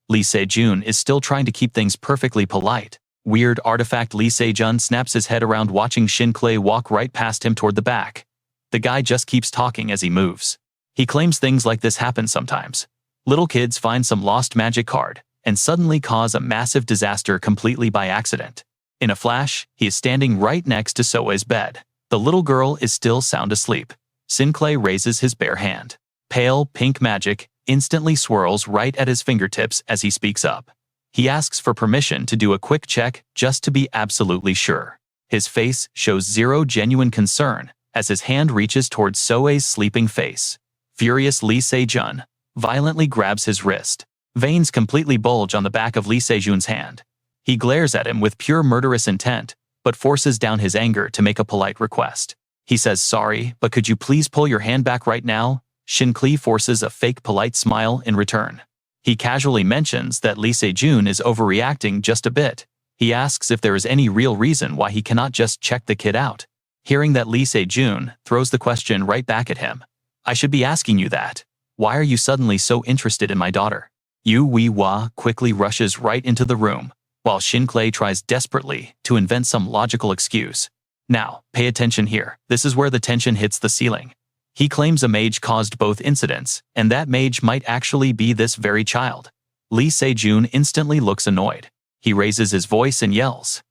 Lee Se-jun is still trying to keep things perfectly polite. Weird artifact. Lee Se-jun snaps his head around, watching Shin Clay walk right past him toward the back. The guy just keeps talking as he moves. He claims things like this happen sometimes. Little kids find some lost magic card and suddenly cause a massive disaster completely by accident. In a flash, he is standing right next to Soe's bed. The little girl is still sound asleep. Shin Clay raises his bare hand. Pale, pink magic instantly swirls right at his fingertips as he speaks up. He asks for permission to do a quick check just to be absolutely sure. His face shows zero genuine concern as his hand reaches towards Soe's sleeping face. Furious, Lee Se-jun violently grabs his wrist. Veins completely bulge on the back of Lee Se-jun's hand. He glares at him with pure murderous intent, but forces down his anger to make a polite request. He says, sorry, but could you please pull your hand back right now? Shin Clay forces a fake polite smile in return. He casually mentions that Lee Se-jun is overreacting just a bit. He asks if there is any real reason why he cannot just check the kid out. Hearing that, Lee Se-jun throws the question right back at him. I should be asking you that. Why are you suddenly so interested in my daughter? Yu Wei-wa quickly rushes right into the room, while Shin Clay tries desperately to invent some logical excuse. Now, pay attention here. This is where the tension hits the ceiling. He claims a mage caused both incidents, and that mage might actually be this very child. Lee Se-jun instantly looks annoyed. He raises his voice and yells.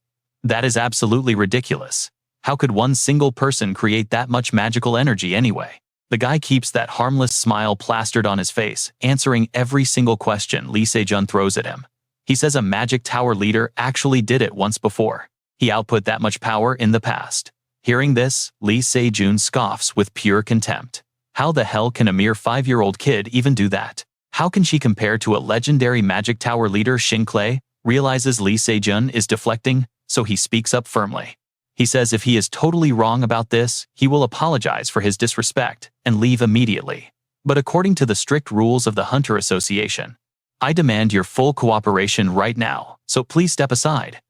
That is absolutely ridiculous. How could one single person create that much magical energy anyway? The guy keeps that harmless smile plastered on his face, answering every single question Lee Se-jun throws at him. He says a magic tower leader actually did it once before. He output that much power in the past. Hearing this, Lee Se-jun scoffs with pure contempt. How the hell can a mere 5-year-old kid even do that? How can she compare to a legendary magic tower leader? Shin Clay realizes Lee Se-jun is deflecting, so he speaks up firmly. He says if he is totally wrong about this, he will apologize for his disrespect and leave immediately. But according to the strict rules of the Hunter Association, I demand your full cooperation right now, so please step aside.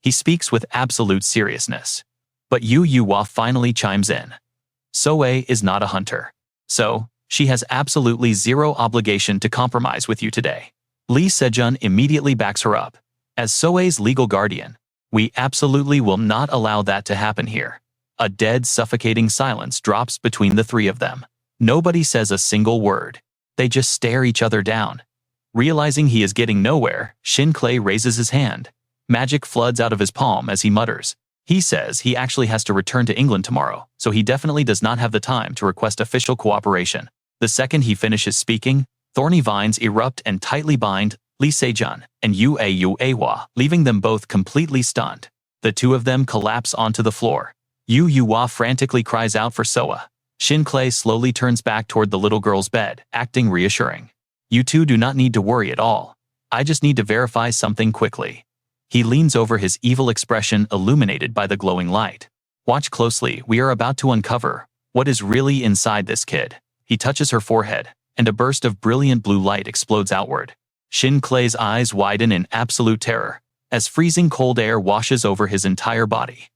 He speaks with absolute seriousness. But Yu Wei-wa finally chimes in. Soe is not a hunter. So, she has absolutely zero obligation to compromise with you today. Lee Se-jun immediately backs her up. As Soe's legal guardian, we absolutely will not allow that to happen here. A dead, suffocating silence drops between the three of them. Nobody says a single word. They just stare each other down. Realizing he is getting nowhere, Shin Clay raises his hand. Magic floods out of his palm as he mutters. He says he actually has to return to England tomorrow, so he definitely does not have the time to request official cooperation. The second he finishes speaking, thorny vines erupt and tightly bind Lee Se-jun and Yu Wei-wa, leaving them both completely stunned. The two of them collapse onto the floor. Yu Wei-wa frantically cries out for Soa. Shin Clay slowly turns back toward the little girl's bed, acting reassuring. You two do not need to worry at all. I just need to verify something quickly. He leans over, his evil expression illuminated by the glowing light. Watch closely, we are about to uncover what is really inside this kid. He touches her forehead, and a burst of brilliant blue light explodes outward. Shin Clay's eyes widen in absolute terror, as freezing cold air washes over his entire body.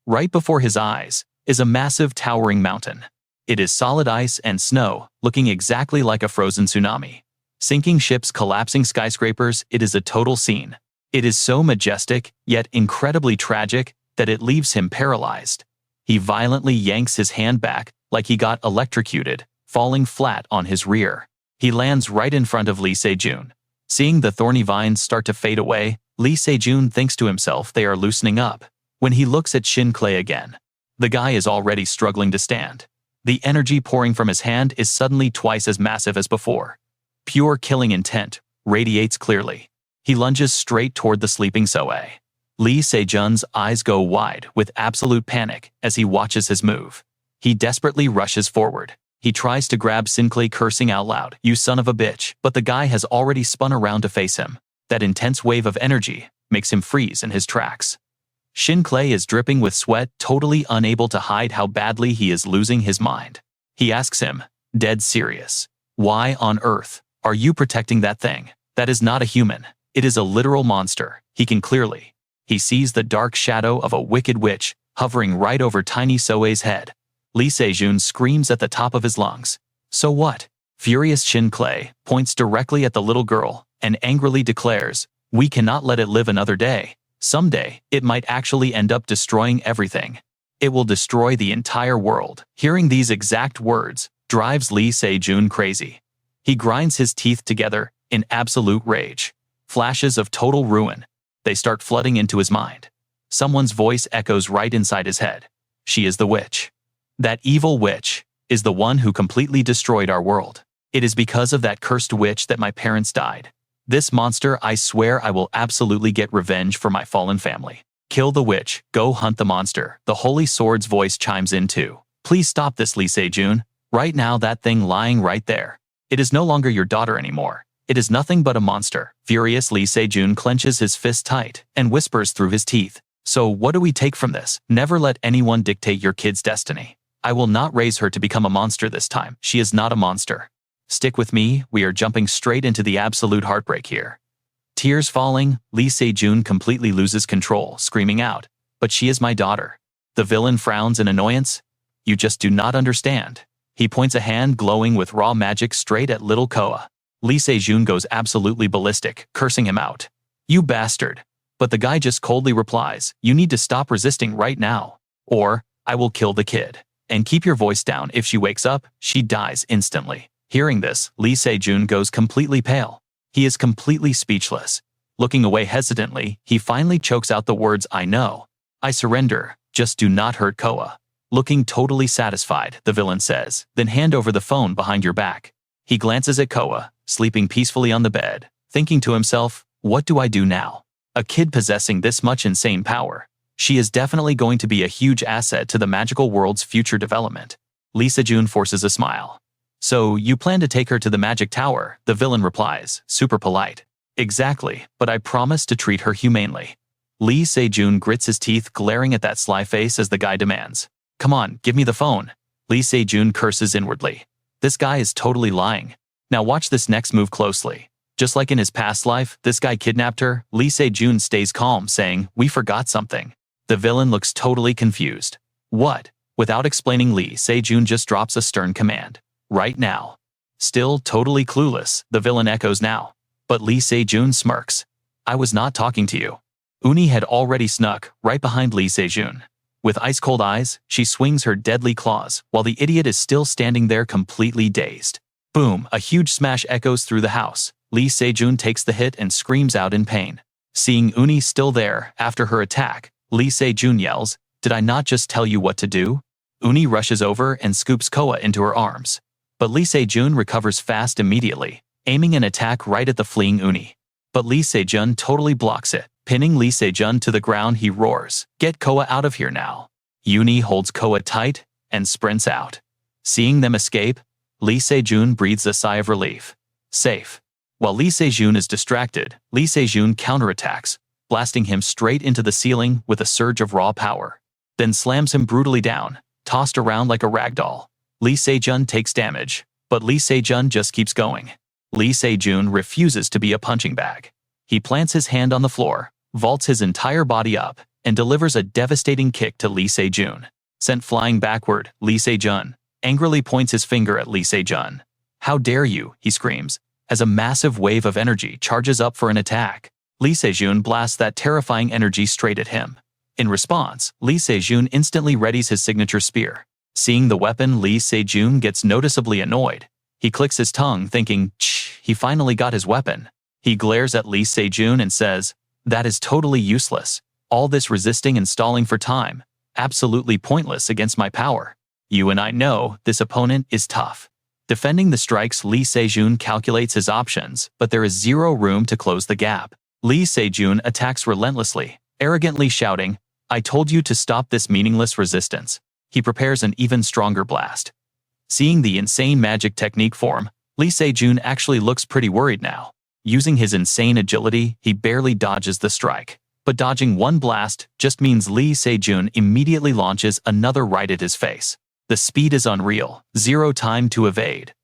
Right before his eyes is a massive towering mountain. It is solid ice and snow, looking exactly like a frozen tsunami. Sinking ships, collapsing skyscrapers, it is a total scene. It is so majestic, yet incredibly tragic, that it leaves him paralyzed. He violently yanks his hand back, like he got electrocuted, falling flat on his rear. He lands right in front of Lee Se-jun. Seeing the thorny vines start to fade away, Lee Se-jun thinks to himself they are loosening up. When he looks at Shin Clay again, the guy is already struggling to stand. The energy pouring from his hand is suddenly twice as massive as before. Pure killing intent radiates clearly. He lunges straight toward the sleeping Soe. Lee Se-jun's eyes go wide with absolute panic as he watches his move. He desperately rushes forward. He tries to grab Shin Clay, cursing out loud, "You son of a bitch," but the guy has already spun around to face him. That intense wave of energy makes him freeze in his tracks. Shin Clay is dripping with sweat, totally unable to hide how badly he is losing his mind. He asks him, dead serious, "Why on earth are you protecting that thing? That is not a human. It is a literal monster." He sees the dark shadow of a wicked witch hovering right over tiny Soe's head. Lee Se-jun screams at the top of his lungs. "So what?" Furious Shin Clay points directly at the little girl and angrily declares, "We cannot let it live another day. Someday, it might actually end up destroying everything. It will destroy the entire world." Hearing these exact words drives Lee Se-jun crazy. He grinds his teeth together in absolute rage. Flashes of total ruin, they start flooding into his mind. Someone's voice echoes right inside his head. "She is the witch. That evil witch is the one who completely destroyed our world. It is because of that cursed witch that my parents died. This monster, I swear I will absolutely get revenge for my fallen family. Kill the witch, go hunt the monster." The Holy Sword's voice chimes in too. "Please stop this, Lee Se-jun. Right now, that thing lying right there. It is no longer your daughter anymore. It is nothing but a monster." Furious, Lee Se-jun clenches his fist tight and whispers through his teeth, "So what do we take from this? Never let anyone dictate your kid's destiny. I will not raise her to become a monster this time. She is not a monster. Stick with me, we are jumping straight into the absolute heartbreak here." Tears falling, Lee Se-jun completely loses control, screaming out, "But she is my daughter." The villain frowns in annoyance. "You just do not understand." He points a hand glowing with raw magic straight at little Coa. Lee Se-jun goes absolutely ballistic, cursing him out. "You bastard." But the guy just coldly replies, "You need to stop resisting right now, or I will kill the kid. And keep your voice down. If she wakes up, she dies instantly." Hearing this, Lee Se-jun goes completely pale. He is completely speechless. Looking away hesitantly, he finally chokes out the words, "I know. I surrender. Just do not hurt Coa." Looking totally satisfied, the villain says, "Then hand over the phone behind your back." He glances at Coa, sleeping peacefully on the bed, thinking to himself, "What do I do now? A kid possessing this much insane power. She is definitely going to be a huge asset to the magical world's future development." Lee Se-jun forces a smile. "So, you plan to take her to the magic tower?" The villain replies, super polite. "Exactly, but I promise to treat her humanely." Lee Se-jun grits his teeth, glaring at that sly face as the guy demands, "Come on, give me the phone." Lee Se-jun curses inwardly. This guy is totally lying. Now watch this next move closely. Just like in his past life, this guy kidnapped her. Lee Se-jun stays calm, saying, "We forgot something." The villain looks totally confused. "What?" Without explaining, Lee Se-jun just drops a stern command. "Right now." Still totally clueless, the villain echoes, "Now." But Lee Se-jun smirks. "I was not talking to you." Uni had already snuck right behind Lee Se-jun. With ice-cold eyes, she swings her deadly claws, while the idiot is still standing there completely dazed. Boom, a huge smash echoes through the house. Lee Se-jun takes the hit and screams out in pain. Seeing Uni still there after her attack, Lee Se-jun yells, "Did I not just tell you what to do?" Uni rushes over and scoops Coa into her arms. But Lee Se-jun recovers fast immediately, aiming an attack right at the fleeing Uni. But Lee Se-jun totally blocks it. Pinning Lee Se-jun to the ground, he roars, "Get Coa out of here now." Uni holds Coa tight and sprints out. Seeing them escape, Lee Se-jun breathes a sigh of relief. Safe. While Lee Se-jun is distracted, Lee Se-jun counterattacks, blasting him straight into the ceiling with a surge of raw power. Then slams him brutally down, tossed around like a ragdoll. Lee Se-jun takes damage, but Lee Se-jun just keeps going. Lee Se-jun refuses to be a punching bag. He plants his hand on the floor, vaults his entire body up, and delivers a devastating kick to Lee Se-jun. Sent flying backward, Lee Se-jun angrily points his finger at Lee Se-jun. "How dare you," he screams, as a massive wave of energy charges up for an attack. Lee Se-jun blasts that terrifying energy straight at him. In response, Lee Se-jun instantly readies his signature spear. Seeing the weapon, Lee Se-jun gets noticeably annoyed. He clicks his tongue, thinking, he finally got his weapon. He glares at Lee Se-jun and says, "That is totally useless. All this resisting and stalling for time. Absolutely pointless against my power. You and I know this opponent is tough." Defending the strikes, Lee Se-jun calculates his options, but there is zero room to close the gap. Lee Se-jun attacks relentlessly, arrogantly shouting, "I told you to stop this meaningless resistance." He prepares an even stronger blast. Seeing the insane magic technique form, Lee Se-jun actually looks pretty worried now. Using his insane agility, he barely dodges the strike. But dodging one blast just means Lee Se-jun immediately launches another right at his face. The speed is unreal, zero time to evade.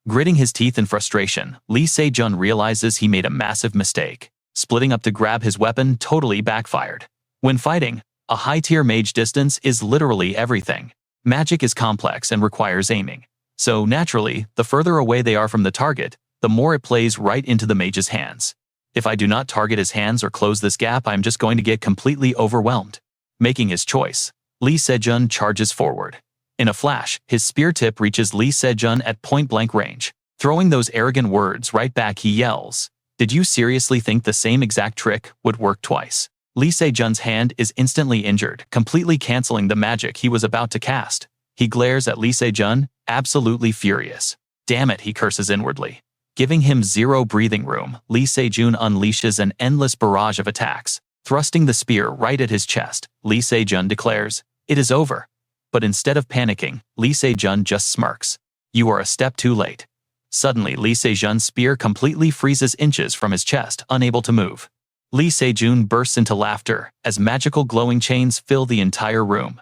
Gritting his teeth in frustration, Lee Se-jun realizes he made a massive mistake. Splitting up to grab his weapon totally backfired. When fighting, a high-tier mage distance is literally everything. Magic is complex and requires aiming. So naturally, the further away they are from the target, the more it plays right into the mage's hands. If I do not target his hands or close this gap, I'm just going to get completely overwhelmed. Making his choice, Lee Se-jun charges forward. In a flash, his spear tip reaches Lee Se-jun at point-blank range. Throwing those arrogant words right back, he yells, "Did you seriously think the same exact trick would work twice?" Lee Se-jun's hand is instantly injured, completely canceling the magic he was about to cast. He glares at Lee Se-jun, absolutely furious. "Damn it," he curses inwardly. Giving him zero breathing room, Lee Se-jun unleashes an endless barrage of attacks. Thrusting the spear right at his chest, Lee Se-jun declares, "It is over." But instead of panicking, Lee Se-jun just smirks. "You are a step too late." Suddenly, Lee Se-jun's spear completely freezes inches from his chest, unable to move. Lee Se-jun bursts into laughter as magical glowing chains fill the entire room.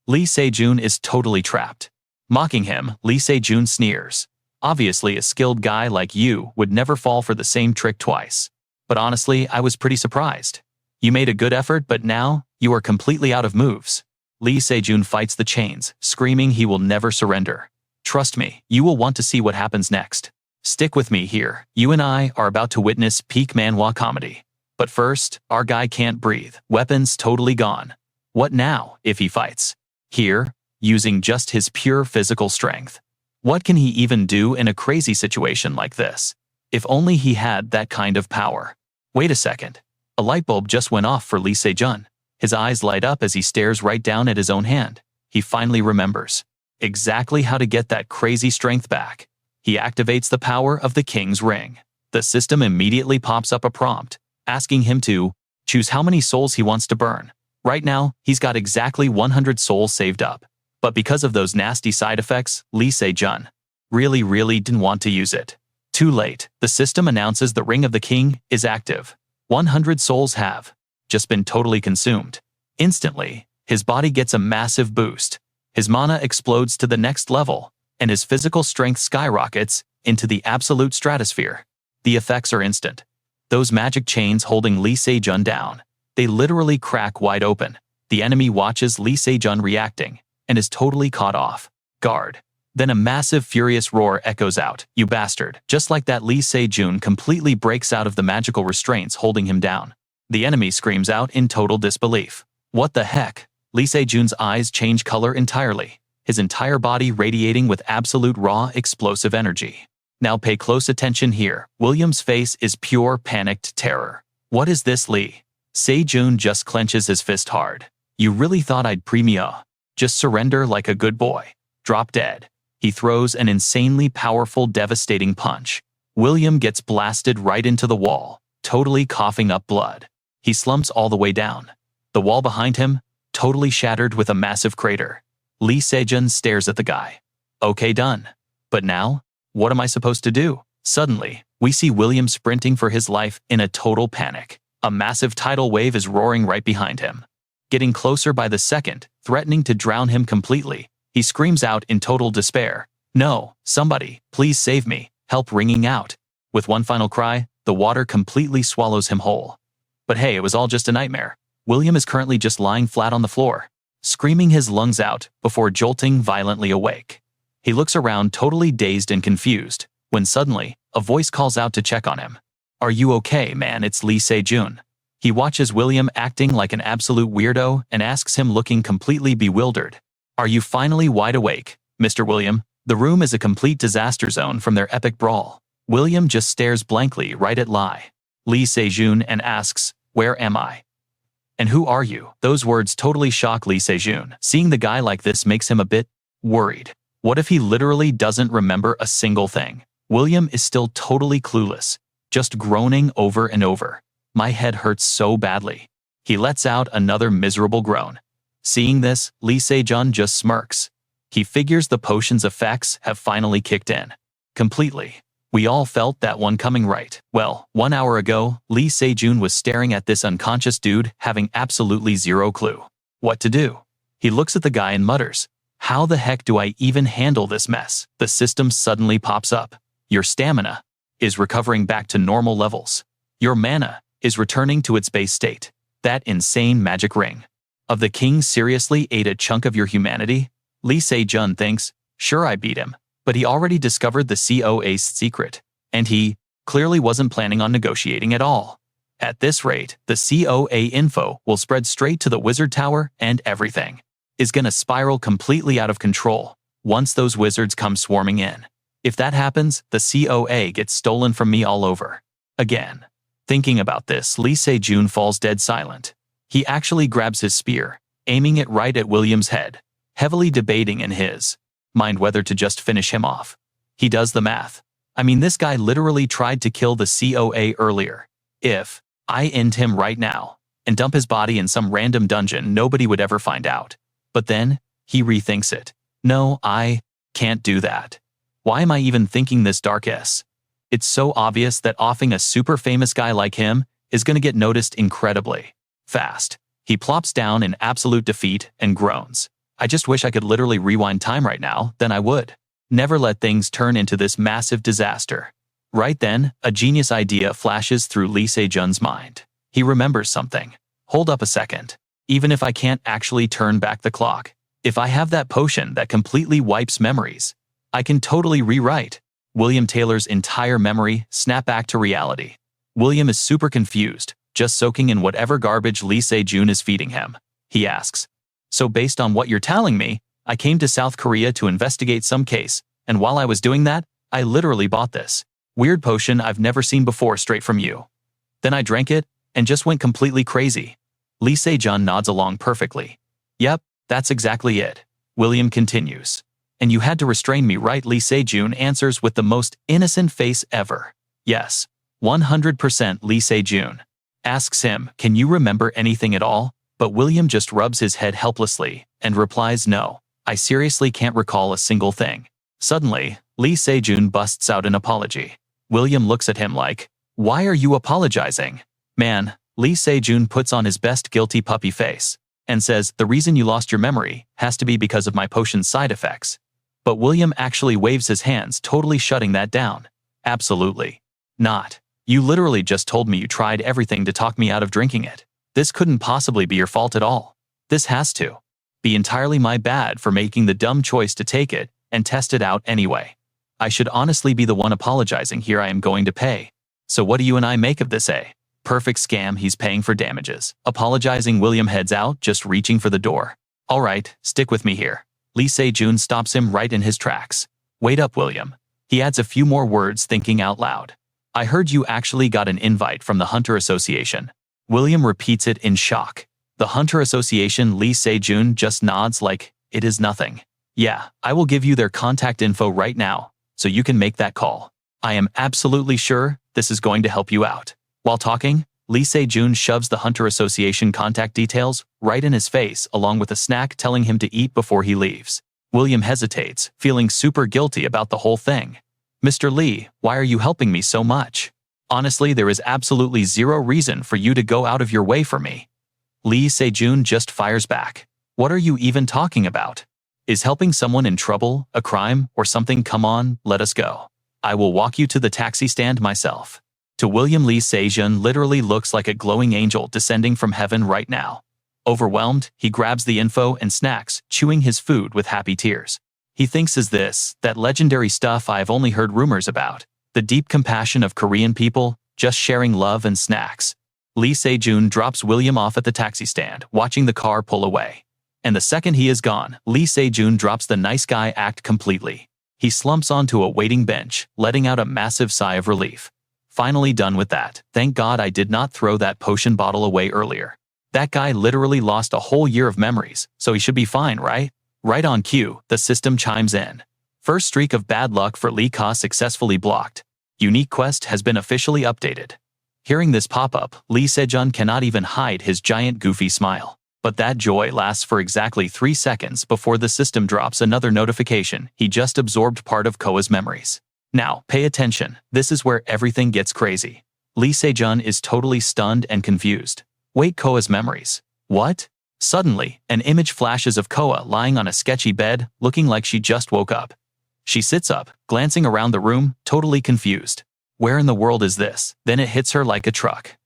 Lee Se-jun is totally trapped. Mocking him, Lee Se-jun sneers. "Obviously, a skilled guy like you would never fall for the same trick twice. But honestly, I was pretty surprised. You made a good effort, but now, you are completely out of moves." Lee Se-jun fights the chains, screaming he will never surrender. "Trust me, you will want to see what happens next. Stick with me here. You and I are about to witness peak manhwa comedy. But first, our guy can't breathe, weapons totally gone. What now, if he fights? Here, using just his pure physical strength. What can he even do in a crazy situation like this? If only he had that kind of power." Wait a second. A light bulb just went off for Lee Se-jun. His eyes light up as he stares right down at his own hand. He finally remembers exactly how to get that crazy strength back. He activates the power of the King's Ring. The system immediately pops up a prompt, asking him to choose how many souls he wants to burn. Right now, he's got exactly 100 souls saved up. But because of those nasty side effects, Lee Se-jun really didn't want to use it. Too late, the system announces the Ring of the King is active. 100 souls have just been totally consumed. Instantly, his body gets a massive boost. His mana explodes to the next level, and his physical strength skyrockets into the absolute stratosphere. The effects are instant. Those magic chains holding Lee Se-jun down, they literally crack wide open. The enemy watches Lee Se-jun reacting, and is totally caught off guard. Then a massive furious roar echoes out, "You bastard!" Just like that, Lee Se-jun completely breaks out of the magical restraints holding him down. The enemy screams out in total disbelief. What the heck? Lee Se-jun's eyes change color entirely, his entire body radiating with absolute raw, explosive energy. Now pay close attention here. William's face is pure panicked terror. What is this? Lee Se-jun just clenches his fist hard. "You really thought I'd premia? Just surrender like a good boy. Drop dead." He throws an insanely powerful, devastating punch. William gets blasted right into the wall, totally coughing up blood. He slumps all the way down. The wall behind him, totally shattered with a massive crater. Lee Se-jun stares at the guy. "Okay, done. But now, what am I supposed to do?" Suddenly, We see William sprinting for his life in a total panic. A massive tidal wave is roaring right behind him, getting closer by the second, threatening to drown him completely. He screams out in total despair, "No, somebody, please save me," help ringing out. With one final cry, the water completely swallows him whole. But hey, it was all just a nightmare. William is currently just lying flat on the floor, screaming his lungs out before jolting violently awake. He looks around totally dazed and confused, when suddenly, a voice calls out to check on him. "Are you okay, man? It's Lee Se-jun." He watches William acting like an absolute weirdo and asks him, looking completely bewildered, "Are you finally wide awake, Mr. William? The room is a complete disaster zone from their epic brawl." William just stares blankly right at Lee Se-jun and asks, "Where am I? And who are you?" Those words totally shock Lee Se-jun. Seeing the guy like this makes him a bit worried. What if he literally doesn't remember a single thing? William is still totally clueless, just groaning over and over. "My head hurts so badly." He lets out another miserable groan. Seeing this, Lee Se-jun just smirks. He figures the potion's effects have finally kicked in. Completely. We all felt that one coming, right? Well, 1 hour ago, Lee Se-jun was staring at this unconscious dude, having absolutely zero clue what to do. He looks at the guy and mutters, "How the heck do I even handle this mess?" The system suddenly pops up. Your stamina is recovering back to normal levels. Your mana is returning to its base state. That insane magic ring of the king seriously ate a chunk of your humanity? Lee Se-jun thinks, sure, I beat him, but he already discovered the COA's secret, and he clearly wasn't planning on negotiating at all. At this rate, the COA info will spread straight to the wizard tower, and everything is gonna spiral completely out of control once those wizards come swarming in. If that happens, the COA gets stolen from me all over again. Thinking about this, Lee Se-jun falls dead silent. He actually grabs his spear, aiming it right at William's head, heavily debating in his mind whether to just finish him off. He does the math. I mean, this guy literally tried to kill the COA earlier. If I end him right now and dump his body in some random dungeon, nobody would ever find out. But then, he rethinks it. No, I can't do that. Why am I even thinking this dark S? It's so obvious that offing a super famous guy like him is gonna get noticed incredibly fast. He plops down in absolute defeat and groans. I just wish I could literally rewind time right now, then I would. Never let things turn into this massive disaster. Right then, a genius idea flashes through Lee Se-jun's mind. He remembers something. Hold up a second. Even if I can't actually turn back the clock, if I have that potion that completely wipes memories, I can totally rewrite William Taylor's entire memory, snap back to reality. William is super confused, just soaking in whatever garbage Lee Se-jun is feeding him. He asks, "So based on what you're telling me, I came to South Korea to investigate some case, and while I was doing that, I literally bought this weird potion I've never seen before straight from you. Then I drank it, and just went completely crazy." Lee Se-jun nods along perfectly. "Yep, that's exactly it." William continues. "And you had to restrain me, right?" Lee Se-jun answers with the most innocent face ever. "Yes, 100%." Lee Se-jun asks him, "Can you remember anything at all?" But William just rubs his head helplessly and replies, "No, I seriously can't recall a single thing." Suddenly, Lee Se-jun busts out an apology. William looks at him like, "Why are you apologizing, man?" Lee Se-jun puts on his best guilty puppy face and says, "The reason you lost your memory has to be because of my potion's side effects." But William actually waves his hands, totally shutting that down. "Absolutely not. You literally just told me you tried everything to talk me out of drinking it. This couldn't possibly be your fault at all. This has to be entirely my bad for making the dumb choice to take it and test it out anyway. I should honestly be the one apologizing here. I am going to pay. So what do you and I make of this, eh? Perfect scam. He's paying for damages." Apologizing, William heads out, just reaching for the door. "All right, stick with me here." Lee Se-jun stops him right in his tracks. "Wait up, William." He adds a few more words, thinking out loud. "I heard you actually got an invite from the Hunter Association." William repeats it in shock. "The Hunter Association?" Lee Se-jun just nods like it is nothing. "Yeah, I will give you their contact info right now, so you can make that call. I am absolutely sure this is going to help you out." While talking, Lee Se-jun shoves the Hunter Association contact details right in his face, along with a snack, telling him to eat before he leaves. William hesitates, feeling super guilty about the whole thing. Mr. Lee, why are you helping me so much? Honestly, there is absolutely zero reason for you to go out of your way for me. Lee Se-jun just fires back. What are you even talking about? Is helping someone in trouble a crime or something? Come on, let us go. I will walk you to the taxi stand myself. To William, Lee Se-jun literally looks like a glowing angel descending from heaven right now. Overwhelmed, he grabs the info and snacks, chewing his food with happy tears. He thinks, is this that legendary stuff I've only heard rumors about? The deep compassion of Korean people, just sharing love and snacks. Lee Se-jun drops William off at the taxi stand, watching the car pull away. And the second he is gone, Lee Se-jun drops the nice guy act completely. He slumps onto a waiting bench, letting out a massive sigh of relief. Finally done with that. Thank God I did not throw that potion bottle away earlier. That guy literally lost a whole year of memories, so he should be fine, right? Right on cue, the system chimes in. First streak of bad luck for Lee Ka successfully blocked. Unique quest has been officially updated. Hearing this pop-up, Lee Se-jun cannot even hide his giant goofy smile. But that joy lasts for exactly 3 seconds before the system drops another notification. He just absorbed part of Coa's memories. Now, pay attention. This is where everything gets crazy. Lee Se-jun is totally stunned and confused. Wait, Coa's memories. What? Suddenly, an image flashes of Coa lying on a sketchy bed, looking like she just woke up. She sits up, glancing around the room, totally confused. Where in the world is this? Then it hits her like a truck.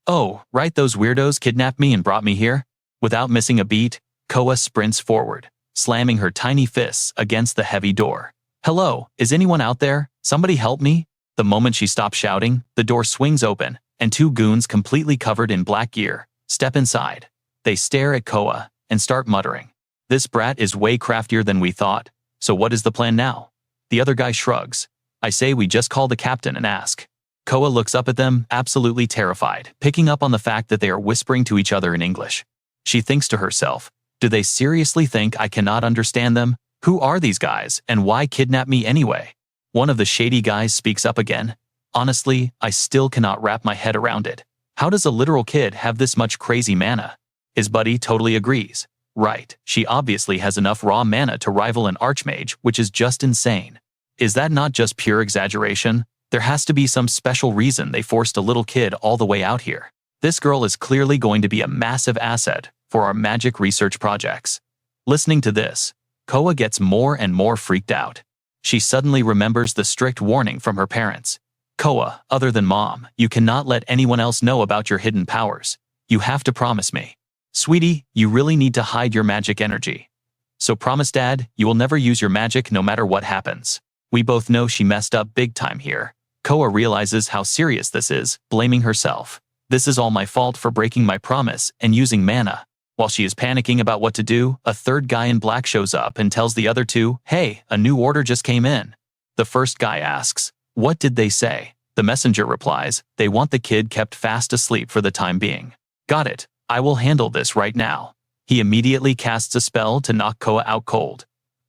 Oh, right, those weirdos kidnapped me and brought me here? Without missing a beat, Coa sprints forward, slamming her tiny fists against the heavy door. Hello, is anyone out there? Somebody help me? The moment she stops shouting, the door swings open, and 2 goons completely covered in black gear step inside. They stare at Coa and start muttering. This brat is way craftier than we thought, so what is the plan now? The other guy shrugs. I say we just call the captain and ask. Coa looks up at them, absolutely terrified, picking up on the fact that they are whispering to each other in English. She thinks to herself, do they seriously think I cannot understand them? Who are these guys, and why kidnap me anyway? One of the shady guys speaks up again. Honestly, I still cannot wrap my head around it. How does a literal kid have this much crazy mana? His buddy totally agrees. Right, she obviously has enough raw mana to rival an archmage, which is just insane. Is that not just pure exaggeration? There has to be some special reason they forced a little kid all the way out here. This girl is clearly going to be a massive asset for our magic research projects. Listening to this, Coa gets more and more freaked out. She suddenly remembers the strict warning from her parents. Coa, other than mom, you cannot let anyone else know about your hidden powers. You have to promise me. Sweetie, you really need to hide your magic energy. So promise Dad, you will never use your magic no matter what happens. We both know she messed up big time here. Coa realizes how serious this is, blaming herself. This is all my fault for breaking my promise and using mana. While she is panicking about what to do, a third guy in black shows up and tells the other 2, hey, a new order just came in. The first guy asks, what did they say? The messenger replies, they want the kid kept fast asleep for the time being. Got it, I will handle this right now. He immediately casts a spell to knock Coa out cold.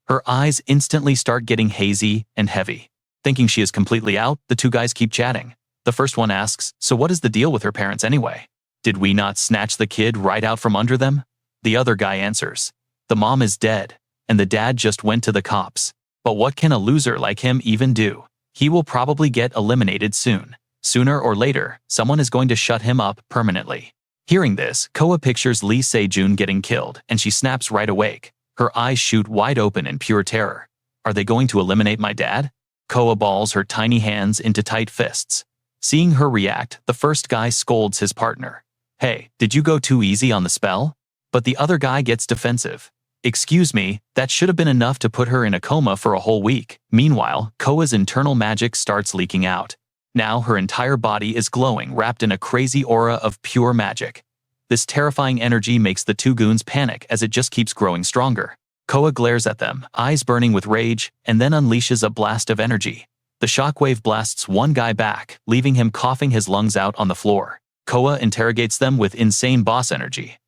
Her eyes instantly start getting hazy and heavy. Thinking she is completely out, the 2 guys keep chatting. The first one asks, so what is the deal with her parents anyway? Did we not snatch the kid right out from under them? The other guy answers, the mom is dead, and the dad just went to the cops. But what can a loser like him even do? He will probably get eliminated soon. Sooner or later, someone is going to shut him up permanently. Hearing this, Coa pictures Lee Se-jun getting killed, and she snaps right awake. Her eyes shoot wide open in pure terror. Are they going to eliminate my dad? Coa balls her tiny hands into tight fists. Seeing her react, the first guy scolds his partner. Hey, did you go too easy on the spell? But the other guy gets defensive. Excuse me, that should have been enough to put her in a coma for a whole week. Meanwhile, Coa's internal magic starts leaking out. Now her entire body is glowing, wrapped in a crazy aura of pure magic. This terrifying energy makes the 2 goons panic as it just keeps growing stronger. Coa glares at them, eyes burning with rage, and then unleashes a blast of energy. The shockwave blasts one guy back, leaving him coughing his lungs out on the floor. Coa interrogates them with insane boss energy.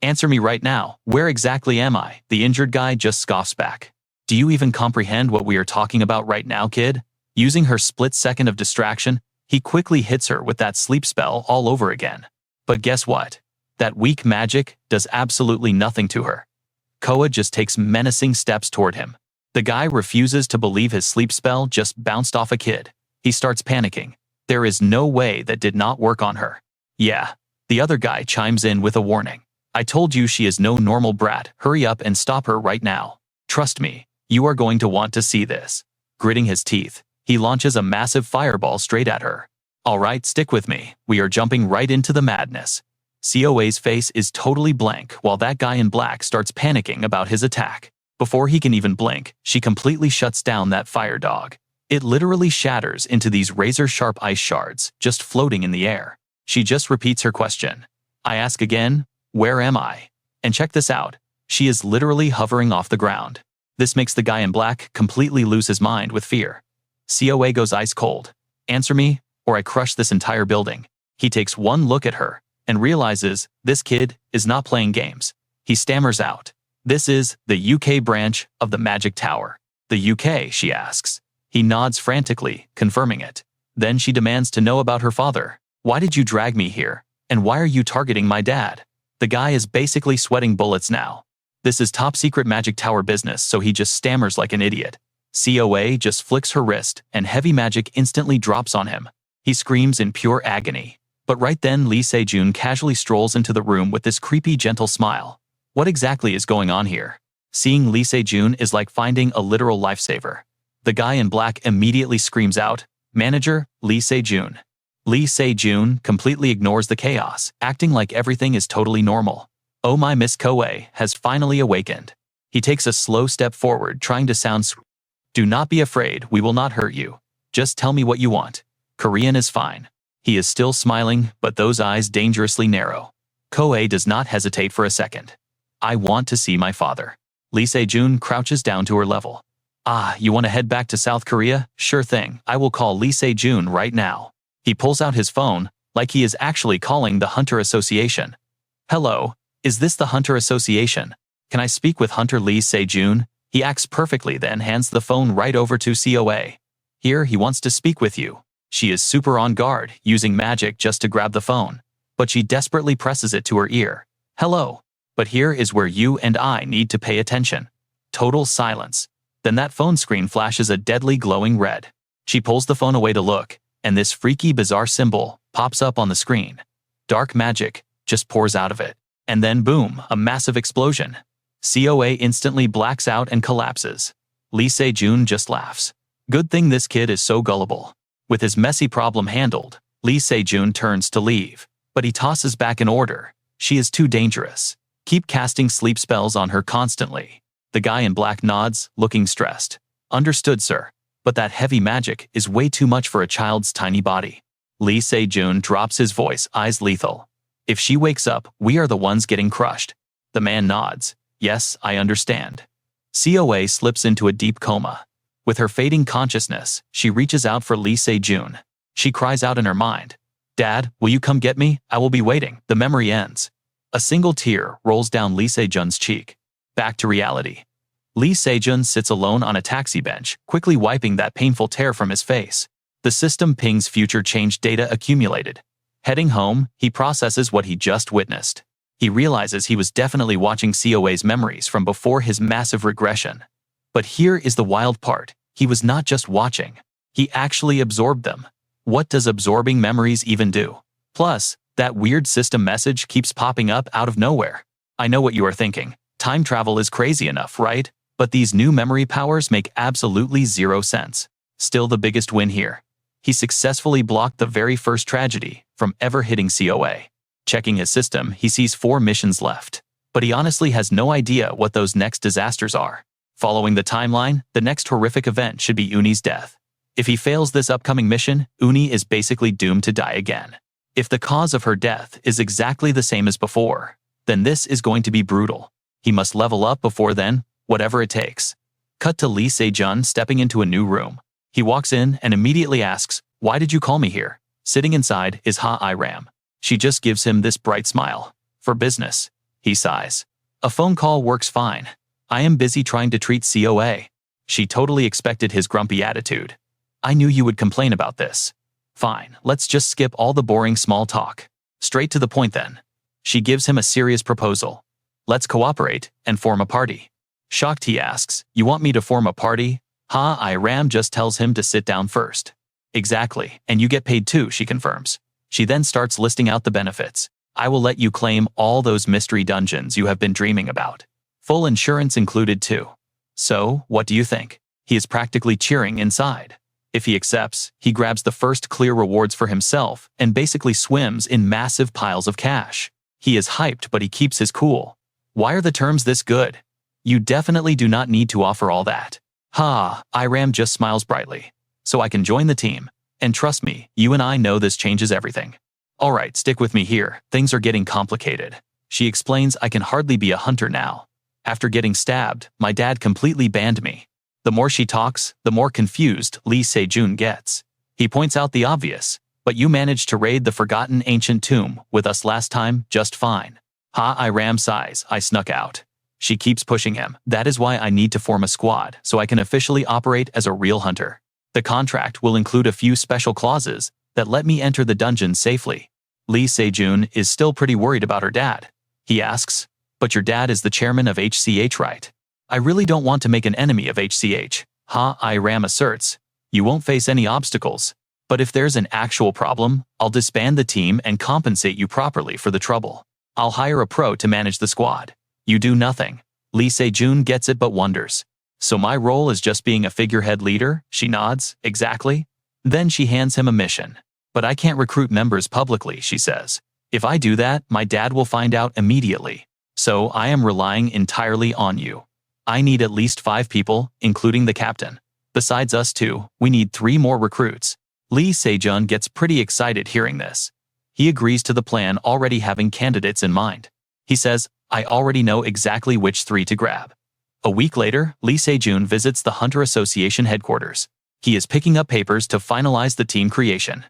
Answer me right now, where exactly am I? The injured guy just scoffs back. Do you even comprehend what we are talking about right now, kid? Using her split second of distraction, he quickly hits her with that sleep spell all over again. But guess what? That weak magic does absolutely nothing to her. Coa just takes menacing steps toward him. The guy refuses to believe his sleep spell just bounced off a kid. He starts panicking. There is no way that did not work on her. Yeah. The other guy chimes in with a warning. I told you she is no normal brat. Hurry up and stop her right now. Trust me, you are going to want to see this. Gritting his teeth, he launches a massive fireball straight at her. Alright, stick with me. We are jumping right into the madness. Coa's face is totally blank while that guy in black starts panicking about his attack. Before he can even blink, she completely shuts down that fire dog. It literally shatters into these razor-sharp ice shards, just floating in the air. She just repeats her question. I ask again, where am I? And check this out. She is literally hovering off the ground. This makes the guy in black completely lose his mind with fear. Coa goes ice cold. Answer me, or I crush this entire building. He takes one look at her and realizes this kid is not playing games. He stammers out. This is the UK branch of the Magic Tower. The UK, she asks. He nods frantically, confirming it. Then she demands to know about her father. Why did you drag me here? And why are you targeting my dad? The guy is basically sweating bullets now. This is top secret Magic Tower business, so he just stammers like an idiot. Coa just flicks her wrist, and heavy magic instantly drops on him. He screams in pure agony. But right then Lee Se-jun casually strolls into the room with this creepy gentle smile. What exactly is going on here? Seeing Lee Se-jun is like finding a literal lifesaver. The guy in black immediately screams out, Manager, Lee Se-jun. Lee Se-jun completely ignores the chaos, acting like everything is totally normal. Oh my, Miss Coa has finally awakened. He takes a slow step forward, trying to sound sweet. Do not be afraid, we will not hurt you. Just tell me what you want. Korean is fine. He is still smiling, but those eyes dangerously narrow. Coa does not hesitate for a second. I want to see my father. Lee Se-jun crouches down to her level. Ah, you want to head back to South Korea? Sure thing, I will call Lee Se-jun right now. He pulls out his phone, like he is actually calling the Hunter Association. Hello, is this the Hunter Association? Can I speak with Hunter Lee Se-jun? He acts perfectly, then hands the phone right over to Coa. Here, he wants to speak with you. She is super on guard, using magic just to grab the phone. But she desperately presses it to her ear. Hello. But here is where you and I need to pay attention. Total silence. Then that phone screen flashes a deadly glowing red. She pulls the phone away to look, and this freaky bizarre symbol pops up on the screen. Dark magic just pours out of it. And then boom, a massive explosion. Coa instantly blacks out and collapses. Lee Se-jun just laughs. Good thing this kid is so gullible. With his messy problem handled, Lee Se-jun turns to leave. But he tosses back an order. She is too dangerous. Keep casting sleep spells on her constantly. The guy in black nods, looking stressed. Understood, sir. But that heavy magic is way too much for a child's tiny body. Lee Se-jun drops his voice, eyes lethal. If she wakes up, we are the ones getting crushed. The man nods. Yes, I understand. Coa slips into a deep coma. With her fading consciousness, she reaches out for Lee Se-jun. She cries out in her mind. Dad, will you come get me? I will be waiting. The memory ends. A single tear rolls down Lee Se-jun's cheek. Back to reality. Lee Se-jun sits alone on a taxi bench, quickly wiping that painful tear from his face. The system pings future change data accumulated. Heading home, he processes what he just witnessed. He realizes he was definitely watching Coa's memories from before his massive regression. But here is the wild part. He was not just watching. He actually absorbed them. What does absorbing memories even do? Plus, that weird system message keeps popping up out of nowhere. I know what you are thinking. Time travel is crazy enough, right? But these new memory powers make absolutely zero sense. Still the biggest win here. He successfully blocked the very first tragedy from ever hitting Coa. Checking his system, he sees 4 missions left. But he honestly has no idea what those next disasters are. Following the timeline, the next horrific event should be Uni's death. If he fails this upcoming mission, Uni is basically doomed to die again. If the cause of her death is exactly the same as before, then this is going to be brutal. He must level up before then, whatever it takes. Cut to Lee Se-jun stepping into a new room. He walks in and immediately asks, why did you call me here? Sitting inside is Ha-I-Ram. She just gives him this bright smile. For business. He sighs. A phone call works fine. I am busy trying to treat Coa. She totally expected his grumpy attitude. I knew you would complain about this. Fine, let's just skip all the boring small talk. Straight to the point then. She gives him a serious proposal. Let's cooperate and form a party. Shocked, he asks, "You want me to form a party?" Ha-I-Ram just tells him to sit down first. "Exactly, and you get paid too," she confirms. She then starts listing out the benefits. "I will let you claim all those mystery dungeons you have been dreaming about. Full insurance included too. So, what do you think?" He is practically cheering inside. If he accepts, he grabs the first clear rewards for himself and basically swims in massive piles of cash. He is hyped, but he keeps his cool. "Why are the terms this good? You definitely do not need to offer all that." Ha-I-Ram just smiles brightly. "So I can join the team. And trust me, you and I know this changes everything." "Alright, stick with me here, things are getting complicated." She explains, "I can hardly be a hunter now. After getting stabbed, my dad completely banned me." The more she talks, the more confused Lee Se-jun gets. He points out the obvious. "But you managed to raid the forgotten ancient tomb with us last time just fine." Ha-I-Ram sighs. "I snuck out." She keeps pushing him. "That is why I need to form a squad, so I can officially operate as a real hunter. The contract will include a few special clauses that let me enter the dungeon safely." Lee Se-jun is still pretty worried about her dad. He asks, "But your dad is the chairman of HCH, right?" "I really don't want to make an enemy of HCH, Ha-I-Ram asserts. "You won't face any obstacles. But if there's an actual problem, I'll disband the team and compensate you properly for the trouble. I'll hire a pro to manage the squad. You do nothing." Lee Se-jun gets it but wonders. "So my role is just being a figurehead leader?" She nods. "Exactly." Then she hands him a mission. "But I can't recruit members publicly," she says. "If I do that, my dad will find out immediately. So I am relying entirely on you. I need at least 5 people, including the captain. Besides us two, we need 3 more recruits." Lee Se-jun gets pretty excited hearing this. He agrees to the plan, already having candidates in mind. He says, "I already know exactly which 3 to grab." A week later, Lee Se-jun visits the Hunter Association headquarters. He is picking up papers to finalize the team creation.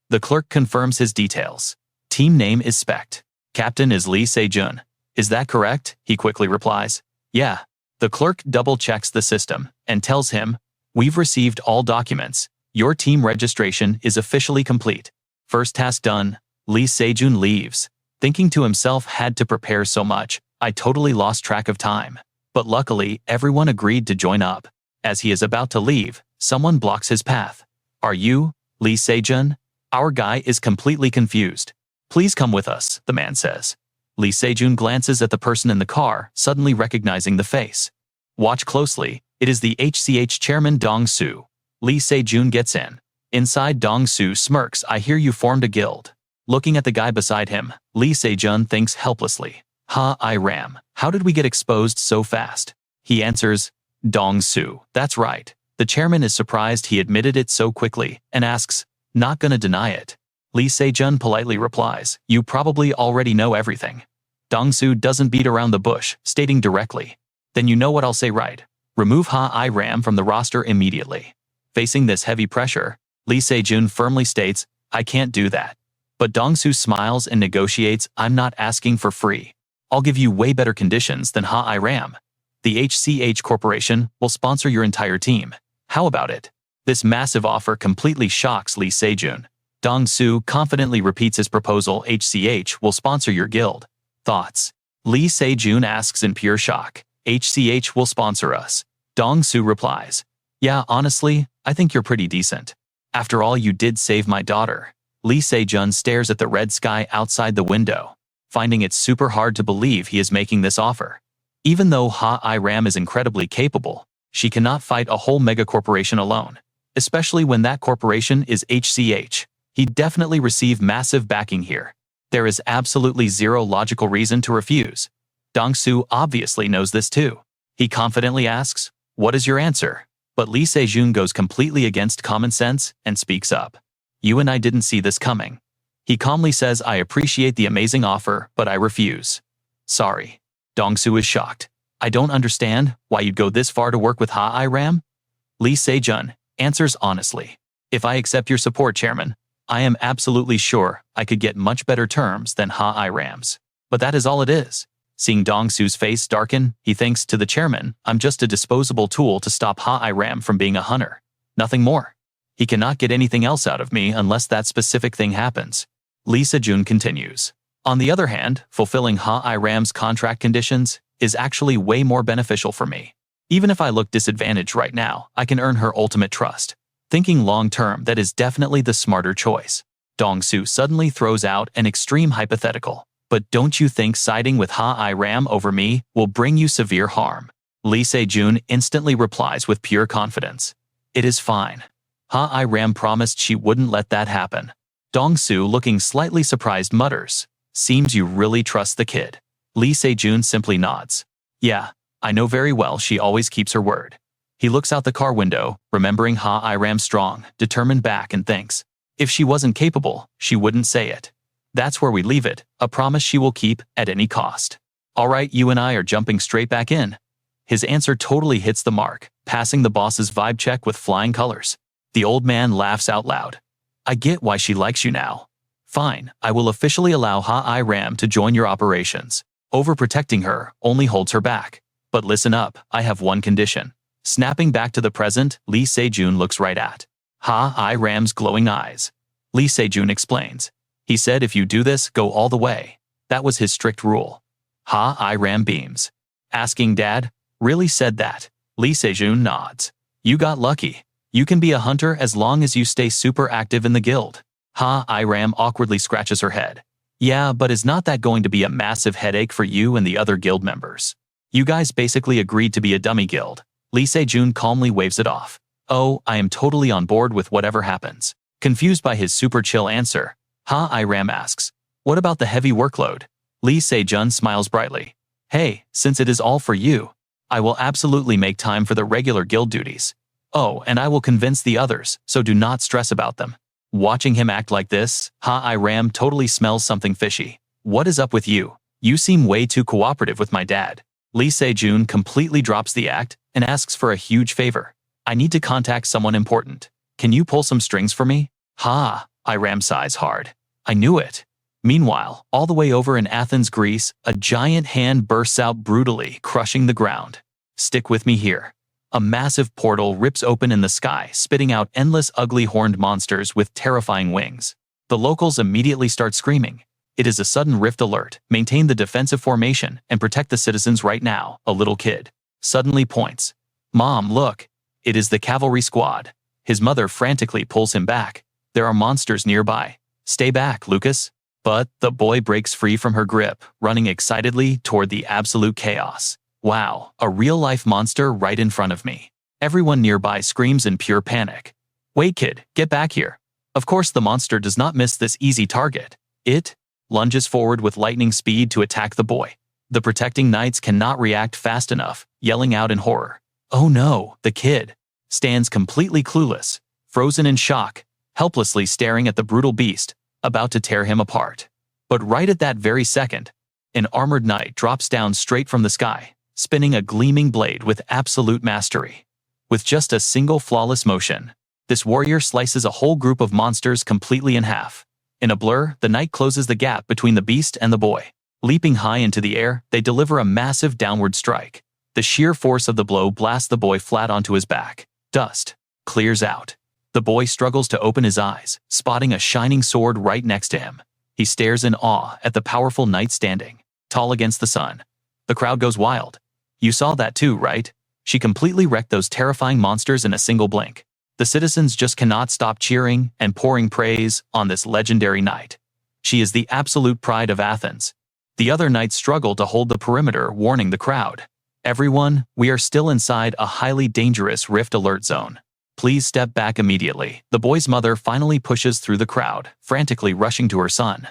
The clerk confirms his details. Team name is Spect. Captain is Lee Se-jun. "Is that correct?" He quickly replies. "Yeah." The clerk double-checks the system and tells him, "We've received all documents. Your team registration is officially complete." First task done, Lee Se-jun leaves. Thinking to himself, "Had to prepare so much, I totally lost track of time." But luckily, everyone agreed to join up. As he is about to leave, someone blocks his path. "Are you, Lee Se-jun?" Our guy is completely confused. "Please come with us," the man says. Lee Se-jun glances at the person in the car, suddenly recognizing the face. Watch closely, it is the HCH chairman Dong-soo. Lee Se-jun gets in. Inside, Dong-soo smirks. "I hear you formed a guild." Looking at the guy beside him, Lee Se-jun thinks helplessly. Ha-I-Ram, how did we get exposed so fast? He answers, "Dong-soo, that's right." The chairman is surprised he admitted it so quickly, and asks, "Not gonna deny it?" Lee Se-jun politely replies, "You probably already know everything." Dong-soo doesn't beat around the bush, stating directly, "Then you know what I'll say, right? Remove Ha-I-Ram from the roster immediately." Facing this heavy pressure, Lee Se-jun firmly states, "I can't do that." But Dong-soo smiles and negotiates, "I'm not asking for free. I'll give you way better conditions than Ha-I-Ram. The HCH Corporation will sponsor your entire team. How about it?" This massive offer completely shocks Lee Se-jun. Dong-soo confidently repeats his proposal, "HCH will sponsor your guild." Thoughts? Lee Se-jun asks in pure shock, "HCH will sponsor us?" Dong-soo replies, "Yeah, honestly, I think you're pretty decent. After all, you did save my daughter." Lee Se-jun stares at the red sky outside the window, finding it super hard to believe he is making this offer. Even though Ha-I-Ram is incredibly capable, she cannot fight a whole megacorporation alone, especially when that corporation is HCH. He'd definitely receive massive backing here. There is absolutely zero logical reason to refuse. Dong-soo obviously knows this too. He confidently asks, "What is your answer?" But Lee Se-jun goes completely against common sense and speaks up. "You and I didn't see this coming." He calmly says, "I appreciate the amazing offer, but I refuse." "Sorry." Dong-soo is shocked. "I don't understand why you'd go this far to work with Ha-I-Ram?" Lee Se-jun answers honestly, "If I accept your support, Chairman, I am absolutely sure I could get much better terms than Ha-I-Ram's. But that is all it is." Seeing Dong-soo's face darken, he thinks to the chairman, "I'm just a disposable tool to stop Ha-I-Ram from being a hunter. Nothing more. He cannot get anything else out of me unless that specific thing happens." Lee Se-jun continues. On the other hand, fulfilling Ha-I-Ram's contract conditions is actually way more beneficial for me. Even if I look disadvantaged right now, I can earn her ultimate trust. Thinking long-term, that is definitely the smarter choice. Dong-su suddenly throws out an extreme hypothetical. But don't you think siding with Ha-I-Ram over me will bring you severe harm? Lee Se-jun instantly replies with pure confidence. It is fine. Ha-I-Ram promised she wouldn't let that happen. Dong-su, looking slightly surprised, mutters, "Seems you really trust the kid." Lee Se-jun simply nods. "Yeah, I know very well she always keeps her word." He looks out the car window, remembering Ha-I-Ram's strong, determined back, and thinks, if she wasn't capable, she wouldn't say it. That's where we leave it, a promise she will keep at any cost. "All right, you and I are jumping straight back in." His answer totally hits the mark, passing the boss's vibe check with flying colors. The old man laughs out loud. "I get why she likes you now. Fine, I will officially allow Ha-I-Ram to join your operations. Overprotecting her only holds her back. But listen up, I have one condition." Snapping back to the present, Lee Se-jun looks right at Ha-I-Ram's glowing eyes. Lee Se-jun explains. He said if you do this, go all the way. That was his strict rule. Ha-I-Ram beams. Asking Dad, really said that? Lee Se-jun nods. You got lucky. You can be a hunter as long as you stay super active in the guild. Ha-I-Ram awkwardly scratches her head. Yeah, but is not that going to be a massive headache for you and the other guild members? You guys basically agreed to be a dummy guild. Lee Se-jun calmly waves it off. Oh, I am totally on board with whatever happens. Confused by his super chill answer, Ha-I-Ram asks, what about the heavy workload? Lee Se-jun smiles brightly. Hey, since it is all for you, I will absolutely make time for the regular guild duties. Oh, and I will convince the others, so do not stress about them. Watching him act like this, Ha-I-Ram totally smells something fishy. What is up with you? You seem way too cooperative with my dad. Lee Se-jun completely drops the act and asks for a huge favor. I need to contact someone important. Can you pull some strings for me? Ha-I-Ram sighs hard. I knew it. Meanwhile, all the way over in Athens, Greece, a giant hand bursts out brutally, crushing the ground. Stick with me here. A massive portal rips open in the sky, spitting out endless ugly horned monsters with terrifying wings. The locals immediately start screaming. It is a sudden rift alert. Maintain the defensive formation and protect the citizens right now, a little kid suddenly points. Mom, look. It is the cavalry squad. His mother frantically pulls him back. There are monsters nearby. Stay back, Lucas. But the boy breaks free from her grip, running excitedly toward the absolute chaos. Wow, a real-life monster right in front of me. Everyone nearby screams in pure panic. Wait, kid, get back here. Of course, the monster does not miss this easy target. It lunges forward with lightning speed to attack the boy. The protecting knights cannot react fast enough, yelling out in horror. Oh no, the kid stands completely clueless, frozen in shock, helplessly staring at the brutal beast, about to tear him apart. But right at that very second, an armored knight drops down straight from the sky, spinning a gleaming blade with absolute mastery. With just a single flawless motion, this warrior slices a whole group of monsters completely in half. In a blur, the knight closes the gap between the beast and the boy. Leaping high into the air, they deliver a massive downward strike. The sheer force of the blow blasts the boy flat onto his back. Dust clears out. The boy struggles to open his eyes, spotting a shining sword right next to him. He stares in awe at the powerful knight standing tall against the sun. The crowd goes wild. You saw that too, right? She completely wrecked those terrifying monsters in a single blink. The citizens just cannot stop cheering and pouring praise on this legendary knight. She is the absolute pride of Athens. The other knights struggle to hold the perimeter, warning the crowd. Everyone, we are still inside a highly dangerous rift alert zone. Please step back immediately. The boy's mother finally pushes through the crowd, frantically rushing to her son.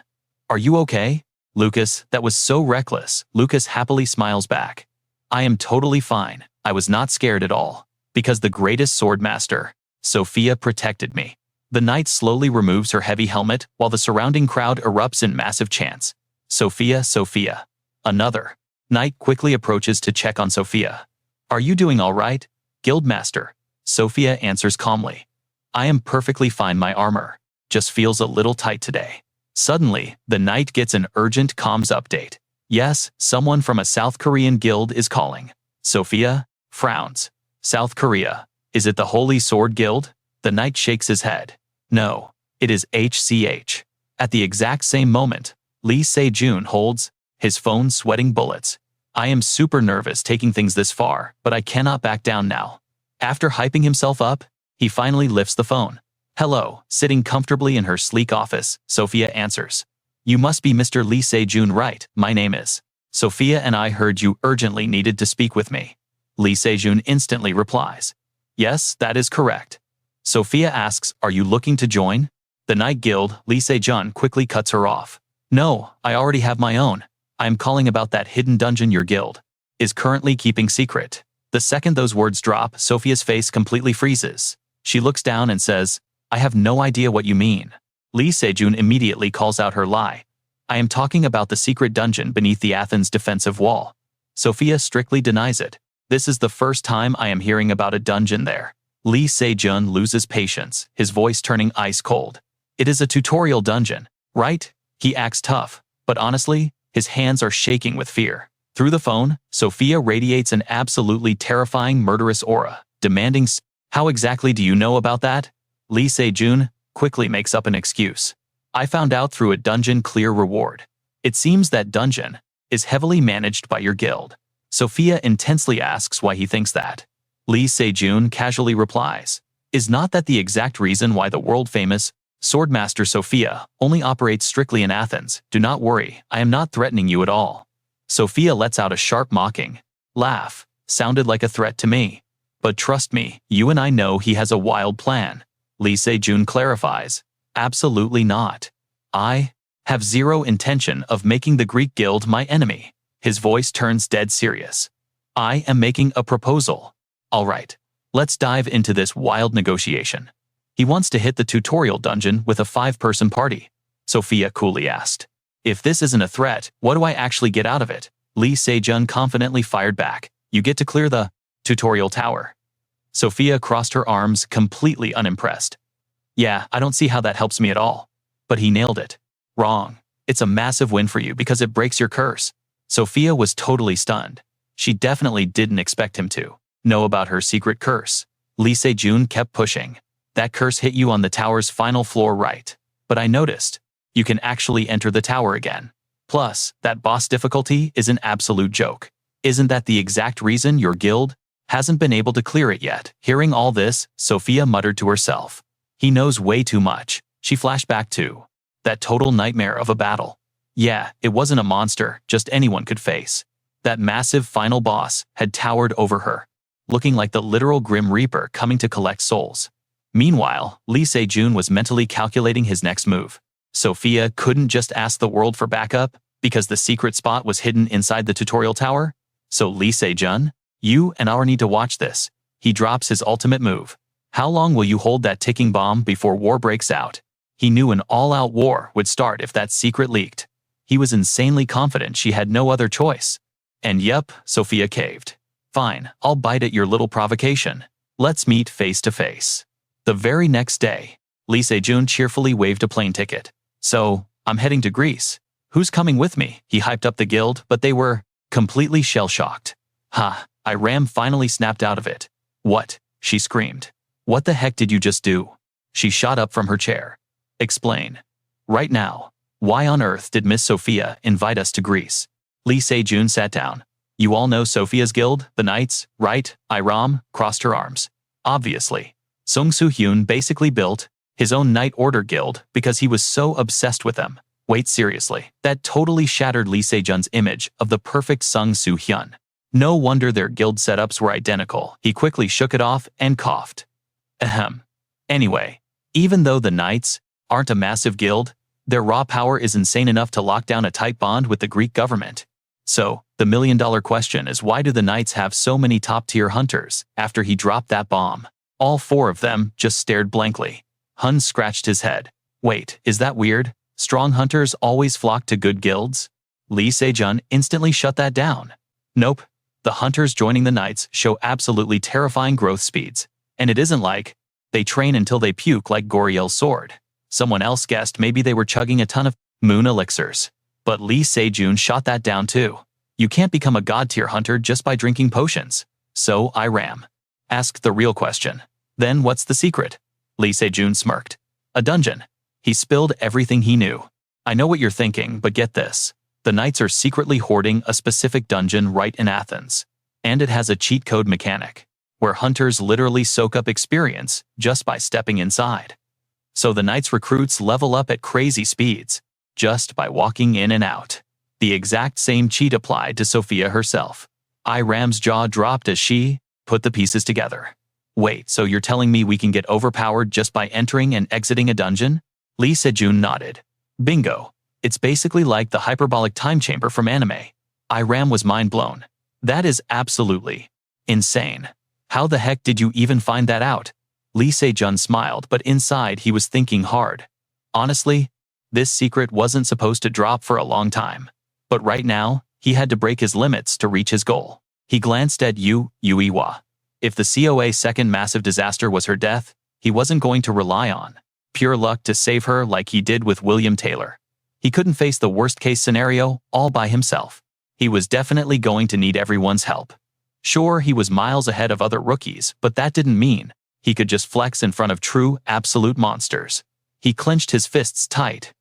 Are you okay? Lucas, that was so reckless. Lucas happily smiles back. I am totally fine. I was not scared at all. Because the greatest sword master, Sophia, protected me. The knight slowly removes her heavy helmet while the surrounding crowd erupts in massive chants. Sophia, Sophia. Another knight quickly approaches to check on Sophia. Are you doing all right, Guildmaster? Sophia answers calmly. I am perfectly fine. My armor just feels a little tight today. Suddenly, the knight gets an urgent comms update. Yes, someone from a South Korean guild is calling. Sophia frowns. South Korea. Is it the Holy Sword Guild? The knight shakes his head. No, it is HCH. At the exact same moment, Lee Se-jun holds his phone, sweating bullets. I am super nervous taking things this far, but I cannot back down now. After hyping himself up, he finally lifts the phone. Hello, sitting comfortably in her sleek office, Sophia answers. You must be Mr. Lee Se-jun, right? My name is. Sophia and I heard you urgently needed to speak with me. Lee Se-jun instantly replies. Yes, that is correct. Sophia asks, are you looking to join? The Night Guild. Lee Se-jun quickly cuts her off. No, I already have my own. I am calling about that hidden dungeon your guild is currently keeping secret. The second those words drop, Sophia's face completely freezes. She looks down and says, I have no idea what you mean. Lee Se-jun immediately calls out her lie. I am talking about the secret dungeon beneath the Athens defensive wall. Sophia strictly denies it. This is the first time I am hearing about a dungeon there. Lee Se-jun loses patience, his voice turning ice cold. It is a tutorial dungeon, right? He acts tough, but honestly, his hands are shaking with fear. Through the phone, Sophia radiates an absolutely terrifying murderous aura, demanding, how exactly do you know about that? Lee Se-jun quickly makes up an excuse. I found out through a dungeon clear reward. It seems that dungeon is heavily managed by your guild. Sophia intensely asks why he thinks that. Lee Se-jun casually replies, is not that the exact reason why the world-famous Swordmaster Sophia only operates strictly in Athens? Do not worry, I am not threatening you at all. Sophia lets out a sharp mocking laugh, sounded like a threat to me. But trust me, you and I know he has a wild plan. Lee Se-jun clarifies, absolutely not. I have zero intention of making the Greek guild my enemy. His voice turns dead serious. I am making a proposal. All right, let's dive into this wild negotiation. He wants to hit the tutorial dungeon with a 5-person party. Sophia coolly asked. If this isn't a threat, what do I actually get out of it? Lee Se-jun confidently fired back. You get to clear the tutorial tower. Sophia crossed her arms, completely unimpressed. Yeah, I don't see how that helps me at all. But he nailed it. Wrong. It's a massive win for you because it breaks your curse. Sophia was totally stunned. She definitely didn't expect him to know about her secret curse. Lee Se-jun kept pushing. That curse hit you on the tower's final floor, right? But I noticed. You can actually enter the tower again. Plus, that boss difficulty is an absolute joke. Isn't that the exact reason your guild hasn't been able to clear it yet? Hearing all this, Sophia muttered to herself. He knows way too much. She flashed back to that total nightmare of a battle. Yeah, it wasn't a monster just anyone could face. That massive final boss had towered over her, looking like the literal Grim Reaper coming to collect souls. Meanwhile, Lee Se-jun was mentally calculating his next move. Sophia couldn't just ask the world for backup because the secret spot was hidden inside the tutorial tower. So Lee Se-jun, you and I need to watch this. He drops his ultimate move. How long will you hold that ticking bomb before war breaks out? He knew an all-out war would start if that secret leaked. He was insanely confident she had no other choice. And yep, Sophia caved. Fine, I'll bite at your little provocation. Let's meet face to face. The very next day, Lee Se-jun cheerfully waved a plane ticket. So, I'm heading to Greece. Who's coming with me? He hyped up the guild, but they were completely shell-shocked. Ha, Iram finally snapped out of it. What? She screamed. What the heck did you just do? She shot up from her chair. Explain. Right now. Why on earth did Miss Sophia invite us to Greece? Lee Se-jun sat down. You all know Sophia's guild, the Knights, right? Iram crossed her arms. Obviously. Sung Soo-hyun basically built his own Knight Order guild because he was so obsessed with them. Wait, seriously, that totally shattered Lee Se-jun's image of the perfect Sung Soo-hyun. No wonder their guild setups were identical. He quickly shook it off and coughed. Ahem. Anyway, even though the Knights aren't a massive guild, their raw power is insane enough to lock down a tight bond with the Greek government. So, the million-dollar question is, why do the Knights have so many top-tier hunters? After he dropped that bomb, all 4 of them just stared blankly. Hun scratched his head. Wait, is that weird? Strong hunters always flock to good guilds? Lee Se-jun instantly shut that down. Nope. The hunters joining the Knights show absolutely terrifying growth speeds. And it isn't like they train until they puke like Goriel's sword. Someone else guessed maybe they were chugging a ton of moon elixirs. But Lee Se-jun shot that down too. You can't become a god-tier hunter just by drinking potions. So Iram asked the real question. Then what's the secret? Lee Se-jun smirked. A dungeon. He spilled everything he knew. I know what you're thinking, but get this. The Knights are secretly hoarding a specific dungeon right in Athens. And it has a cheat code mechanic, where hunters literally soak up experience just by stepping inside. So the Knights recruits level up at crazy speeds, just by walking in and out. The exact same cheat applied to Sophia herself. Iram's jaw dropped as she put the pieces together. Wait, so you're telling me we can get overpowered just by entering and exiting a dungeon? Lee Se-jun nodded. Bingo. It's basically like the hyperbolic time chamber from anime. Iram was mind blown. That is absolutely insane. How the heck did you even find that out? Lee Se-jun smiled, but inside he was thinking hard. Honestly, this secret wasn't supposed to drop for a long time. But right now, he had to break his limits to reach his goal. He glanced at Yuiwa. If the COA's second massive disaster was her death, he wasn't going to rely on pure luck to save her like he did with William Taylor. He couldn't face the worst-case scenario all by himself. He was definitely going to need everyone's help. Sure, he was miles ahead of other rookies, but that didn't mean he could just flex in front of true, absolute monsters. He clenched his fists tight.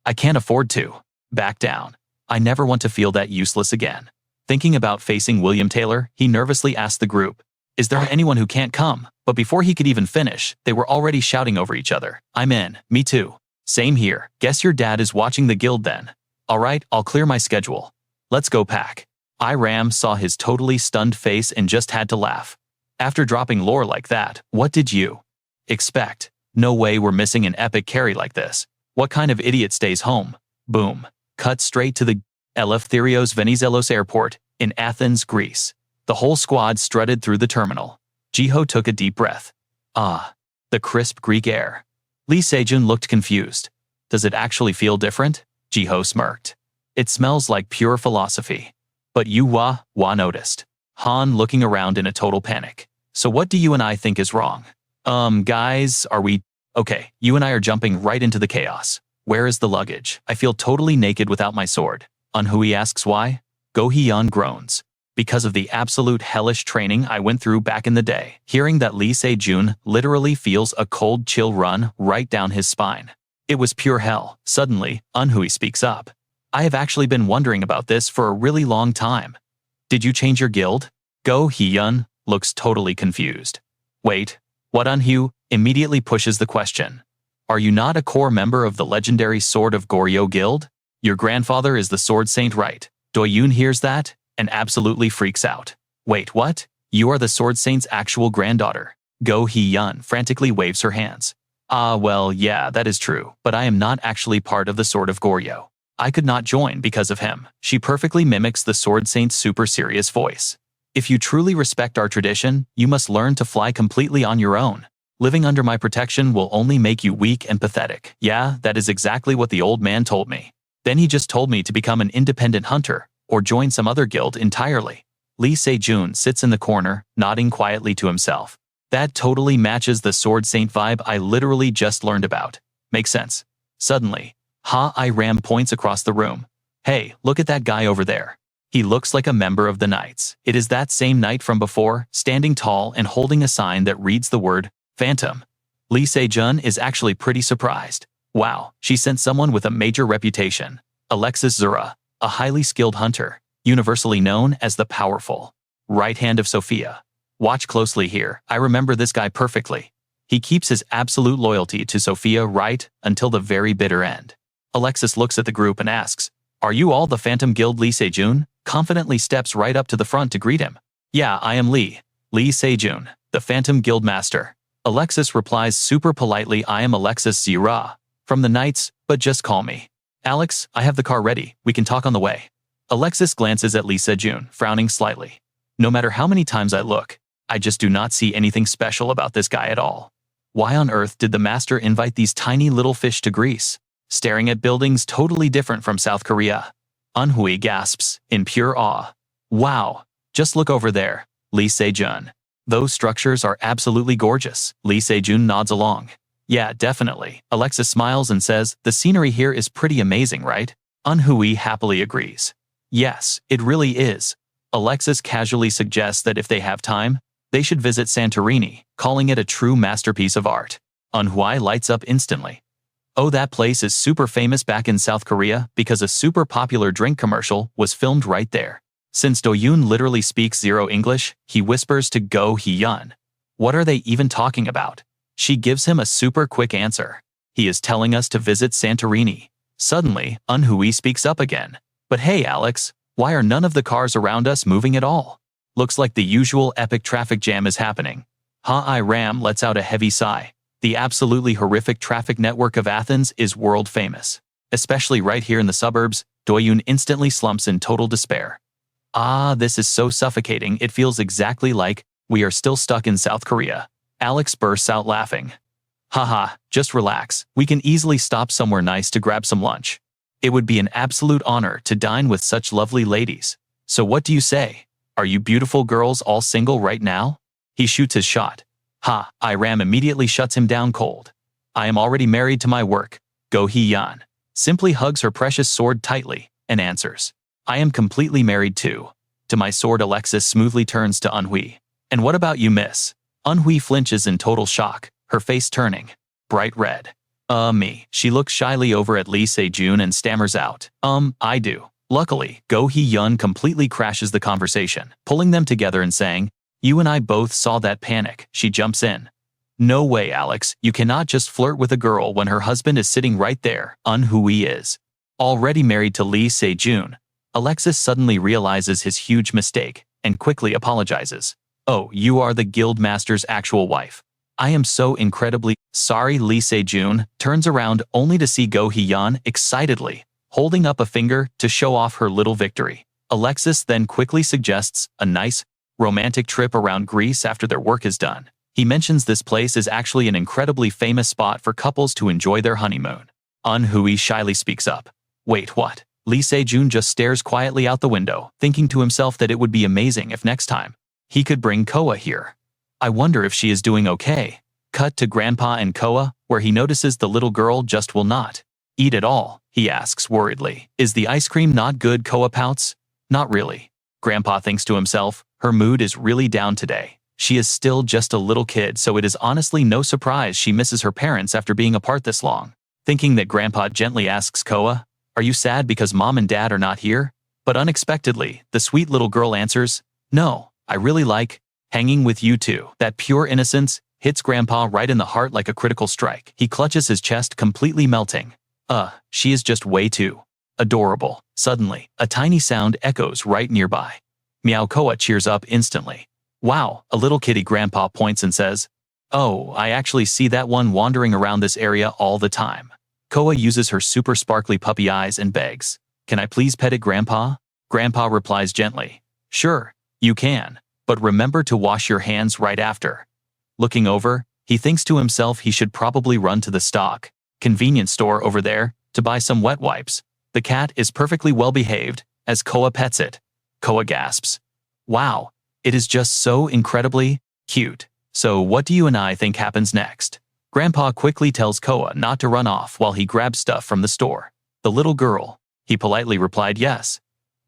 I can't afford to back down. I never want to feel that useless again. Thinking about facing William Taylor, he nervously asked the group, "Is there anyone who can't come?" But before he could even finish, they were already shouting over each other. "I'm in. Me too. Same here. Guess your dad is watching the guild then. Alright, I'll clear my schedule. Let's go pack." Iram saw his totally stunned face and just had to laugh. After dropping lore like that, what did you expect? No way we're missing an epic carry like this. What kind of idiot stays home? Boom. Cut straight to the Eleftherios Venizelos airport in Athens, Greece. The whole squad strutted through the terminal. Jiho took a deep breath. Ah, the crisp Greek air. Lee Se-jun looked confused. Does it actually feel different? Jiho smirked. It smells like pure philosophy. But Yuwa noticed. Han looking around in a total panic. So what do you and I think is wrong? Guys, are we... Okay, you and I are jumping right into the chaos. Where is the luggage? I feel totally naked without my sword. Unhui asks why. Go Hee-yeon groans. Because of the absolute hellish training I went through back in the day. Hearing that Lee Se-jun literally feels a cold chill run right down his spine. It was pure hell. Suddenly, Unhui speaks up. I have actually been wondering about this for a really long time. Did you change your guild? Go Hee-yeon looks totally confused. Wait, what? Unhui immediately pushes the question. Are you not a core member of the legendary Sword of Goryeo guild? Your grandfather is the Sword Saint, right? Doyoon hears that and absolutely freaks out. Wait, what? You are the Sword Saint's actual granddaughter. Go Hee-yeon frantically waves her hands. Well, yeah, that is true, but I am not actually part of the Sword of Goryeo. I could not join because of him. She perfectly mimics the Sword Saint's super serious voice. If you truly respect our tradition, you must learn to fly completely on your own. Living under my protection will only make you weak and pathetic. Yeah, that is exactly what the old man told me. Then he just told me to become an independent hunter, or join some other guild entirely. Lee Se-jun sits in the corner, nodding quietly to himself. That totally matches the Sword Saint vibe I literally just learned about. Makes sense. Suddenly, Iram points across the room. Hey, look at that guy over there. He looks like a member of the Knights. It is that same knight from before, standing tall and holding a sign that reads the word Phantom. Lee Se-jun is actually pretty surprised. Wow, she sent someone with a major reputation. Alexis Zura, a highly skilled hunter, universally known as the powerful right hand of Sophia. Watch closely here. I remember this guy perfectly. He keeps his absolute loyalty to Sophia right until the very bitter end. Alexis looks at the group and asks, "Are you all the Phantom Guild?" Lee Se-jun confidently steps right up to the front to greet him. "Yeah, I am Lee Se-jun, the Phantom Guild Master." Alexis replies super politely, "I am Alexis Zira, from the Knights, but just call me Alex. I have the car ready. We can talk on the way." Alexis glances at Lee Se-jun, frowning slightly. No matter how many times I look, I just do not see anything special about this guy at all. Why on earth did the master invite these tiny little fish to Greece, staring at buildings totally different from South Korea? Unhui gasps, in pure awe. Wow, just look over there, Lee Se-jun. Those structures are absolutely gorgeous. Lee Se-jun nods along. Yeah, definitely. Alexis smiles and says, the scenery here is pretty amazing, right? Unhui happily agrees. Yes, it really is. Alexis casually suggests that if they have time, they should visit Santorini, calling it a true masterpiece of art. Unhui lights up instantly. Oh, that place is super famous back in South Korea because a super popular drink commercial was filmed right there. Since Do-yoon literally speaks zero English, he whispers to Go Hee-yeon. What are they even talking about? She gives him a super quick answer. He is telling us to visit Santorini. Suddenly, Eun-hui speaks up again. But hey Alex, why are none of the cars around us moving at all? Looks like the usual epic traffic jam is happening. Ha-I-Ram lets out a heavy sigh. The absolutely horrific traffic network of Athens is world famous. Especially right here in the suburbs, Do-yoon instantly slumps in total despair. Ah, this is so suffocating, it feels exactly like we are still stuck in South Korea. Alex bursts out laughing. Haha, just relax, we can easily stop somewhere nice to grab some lunch. It would be an absolute honor to dine with such lovely ladies. So what do you say? Are you beautiful girls all single right now? He shoots his shot. Ha-I-Ram immediately shuts him down cold. I am already married to my work. Go Hee-yeon simply hugs her precious sword tightly and answers. I am completely married too. To my sword. Alexis smoothly turns to Eun-hui. And what about you, miss? Eun-hui flinches in total shock, her face turning bright red. Me. She looks shyly over at Lee Se-jun and stammers out. I do. Luckily, Go Hee-yeon completely crashes the conversation, pulling them together and saying, you and I both saw that panic. She jumps in. No way, Alex, you cannot just flirt with a girl when her husband is sitting right there. Eun-hui is already married to Lee Se-jun. Alexis suddenly realizes his huge mistake and quickly apologizes. Oh, you are the guild master's actual wife. I am so incredibly sorry. Lee Se-jun turns around only to see Go Hee-yeon excitedly holding up a finger to show off her little victory. Alexis then quickly suggests a nice, romantic trip around Greece after their work is done. He mentions this place is actually an incredibly famous spot for couples to enjoy their honeymoon. Eun-hui shyly speaks up. Wait, what? Lee Se-jun just stares quietly out the window, thinking to himself that it would be amazing if next time he could bring Coa here. I wonder if she is doing okay. Cut to Grandpa and Coa, where he notices the little girl just will not eat at all. He asks worriedly, is the ice cream not good? Coa pouts. Not really. Grandpa thinks to himself, her mood is really down today. She is still just a little kid, so it is honestly no surprise she misses her parents after being apart this long. Thinking that Grandpa gently asks Coa, are you sad because Mom and Dad are not here? But unexpectedly, the sweet little girl answers, no, I really like hanging with you too. That pure innocence hits Grandpa right in the heart like a critical strike. He clutches his chest, completely melting. She is just way too adorable. Suddenly, a tiny sound echoes right nearby. Meow. Coa cheers up instantly. Wow, a little kitty. Grandpa points and says, oh, I actually see that one wandering around this area all the time. Coa uses her super sparkly puppy eyes and begs, can I please pet it, Grandpa? Grandpa replies gently, sure, you can, but remember to wash your hands right after. Looking over, he thinks to himself he should probably run to the convenience store over there to buy some wet wipes. The cat is perfectly well behaved as Coa pets it. Coa gasps. Wow, it is just so incredibly cute. So what do you and I think happens next? Grandpa quickly tells Coa not to run off while he grabs stuff from the store. The little girl. He politely replied yes.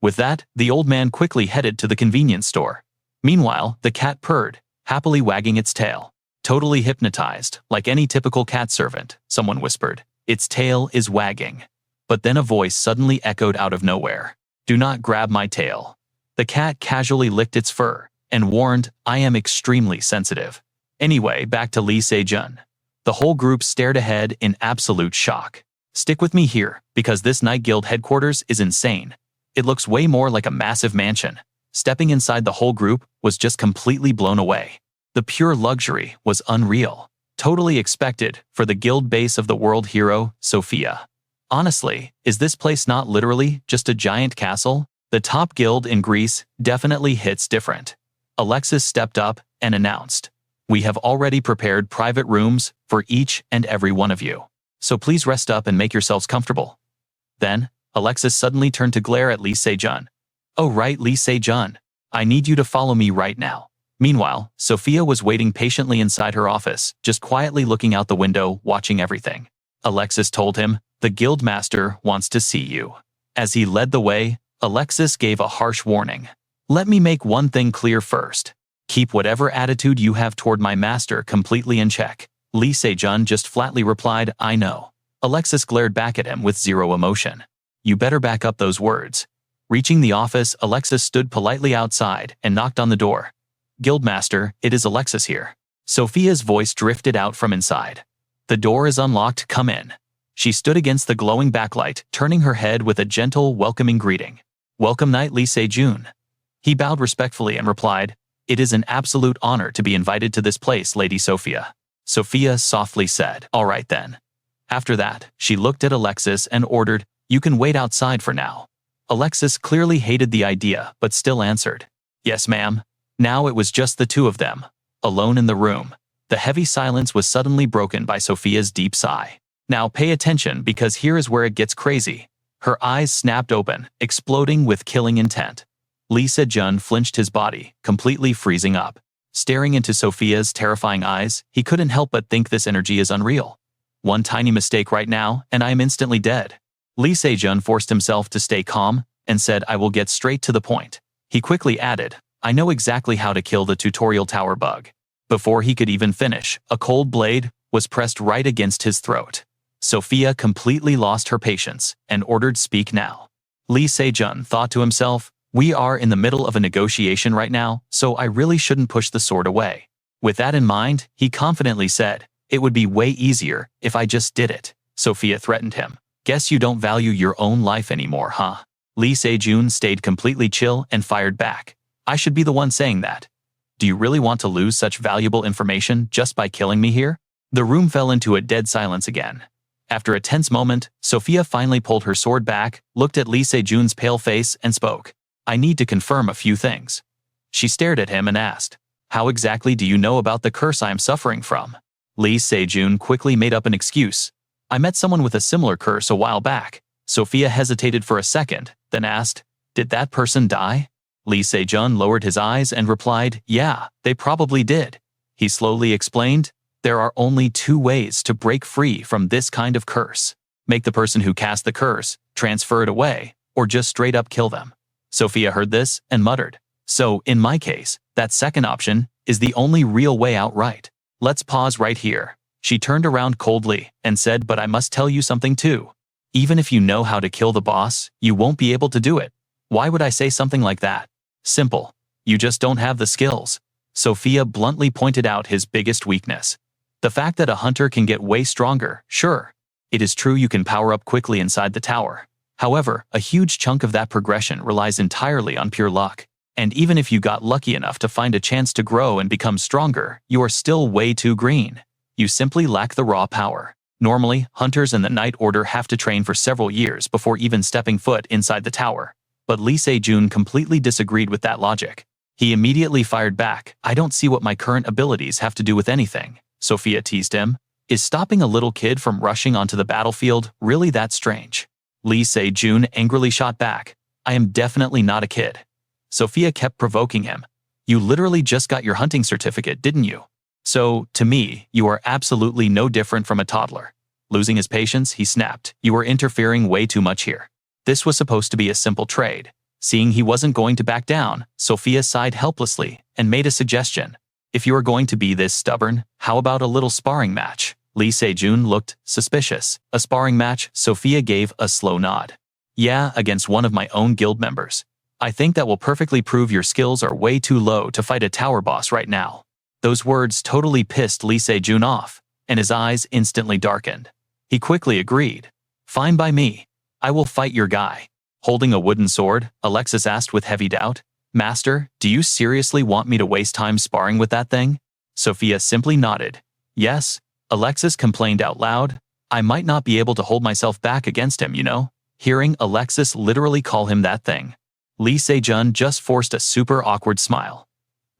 With that, the old man quickly headed to the convenience store. Meanwhile, the cat purred, happily wagging its tail. Totally hypnotized, like any typical cat servant, someone whispered. Its tail is wagging. But then a voice suddenly echoed out of nowhere. Do not grab my tail. The cat casually licked its fur and warned, I am extremely sensitive. Anyway, back to Lee Se-jun. The whole group stared ahead in absolute shock. Stick with me here, because this night guild headquarters is insane. It looks way more like a massive mansion. Stepping inside, the whole group was just completely blown away. The pure luxury was unreal. Totally expected for the guild base of the world hero, Sophia. Honestly, is this place not literally just a giant castle? The top guild in Greece definitely hits different. Alexis stepped up and announced, we have already prepared private rooms for each and every one of you. So please rest up and make yourselves comfortable. Then, Alexis suddenly turned to glare at Lee Se-jun. Oh right, Lee Se-jun. I need you to follow me right now. Meanwhile, Sophia was waiting patiently inside her office, just quietly looking out the window, watching everything. Alexis told him, the guild master wants to see you. As he led the way, Alexis gave a harsh warning. Let me make one thing clear first. Keep whatever attitude you have toward my master completely in check. Lee Se-jun just flatly replied, I know. Alexis glared back at him with zero emotion. You better back up those words. Reaching the office, Alexis stood politely outside and knocked on the door. Guildmaster, it is Alexis here. Sophia's voice drifted out from inside. The door is unlocked, come in. She stood against the glowing backlight, turning her head with a gentle, welcoming greeting. Welcome Knight Lee Se-jun. He bowed respectfully and replied, It is an absolute honor to be invited to this place, Lady Sophia. Sophia softly said, All right then. After that, she looked at Alexis and ordered, You can wait outside for now. Alexis clearly hated the idea, but still answered, Yes, ma'am. Now it was just the two of them, alone in the room. The heavy silence was suddenly broken by Sophia's deep sigh. Now pay attention because here is where it gets crazy. Her eyes snapped open, exploding with killing intent. Lee Se-jun flinched his body, completely freezing up. Staring into Sophia's terrifying eyes, he couldn't help but think this energy is unreal. One tiny mistake right now, and I am instantly dead. Lee Se-jun forced himself to stay calm and said, I will get straight to the point. He quickly added, I know exactly how to kill the tutorial tower bug. Before he could even finish, a cold blade was pressed right against his throat. Sophia completely lost her patience and ordered speak now. Lee Se-jun thought to himself, We are in the middle of a negotiation right now, so I really shouldn't push the sword away. With that in mind, he confidently said, It would be way easier if I just did it. Sophia threatened him. Guess you don't value your own life anymore, huh? Lee Se-jun stayed completely chill and fired back. I should be the one saying that. Do you really want to lose such valuable information just by killing me here? The room fell into a dead silence again. After a tense moment, Sophia finally pulled her sword back, looked at Lee Se-jun's pale face, and spoke. I need to confirm a few things. She stared at him and asked, How exactly do you know about the curse I am suffering from? Lee Se-jun quickly made up an excuse. I met someone with a similar curse a while back. Sophia hesitated for a second, then asked, Did that person die? Lee Se-jun lowered his eyes and replied, Yeah, they probably did. He slowly explained, There are only two ways to break free from this kind of curse. Make the person who cast the curse, transfer it away, or just straight up kill them. Sophia heard this and muttered, So, in my case, that second option is the only real way out, right? Let's pause right here. She turned around coldly and said, But I must tell you something too. Even if you know how to kill the boss, you won't be able to do it. Why would I say something like that? Simple. You just don't have the skills. Sophia bluntly pointed out his biggest weakness. The fact that a hunter can get way stronger, sure. It is true you can power up quickly inside the tower. However, a huge chunk of that progression relies entirely on pure luck. And even if you got lucky enough to find a chance to grow and become stronger, you are still way too green. You simply lack the raw power. Normally, hunters in the Night Order have to train for several years before even stepping foot inside the tower. But Lee Se-jun completely disagreed with that logic. He immediately fired back, I don't see what my current abilities have to do with anything. Sophia teased him. Is stopping a little kid from rushing onto the battlefield really that strange? Lee Se-jun angrily shot back. I am definitely not a kid. Sophia kept provoking him. You literally just got your hunting certificate, didn't you? So, to me, you are absolutely no different from a toddler. Losing his patience, he snapped. You are interfering way too much here. This was supposed to be a simple trade. Seeing he wasn't going to back down, Sophia sighed helplessly and made a suggestion. If you are going to be this stubborn, how about a little sparring match? Lee Se-jun looked suspicious. A sparring match? Sophia gave a slow nod. Yeah, against one of my own guild members. I think that will perfectly prove your skills are way too low to fight a tower boss right now. Those words totally pissed Lee Se-jun off, and his eyes instantly darkened. He quickly agreed. Fine by me. I will fight your guy. Holding a wooden sword, Alexis asked with heavy doubt, Master, do you seriously want me to waste time sparring with that thing? Sophia simply nodded. Yes. Alexis complained out loud. I might not be able to hold myself back against him, you know? Hearing Alexis literally call him that thing. Lee Se-jun just forced a super awkward smile.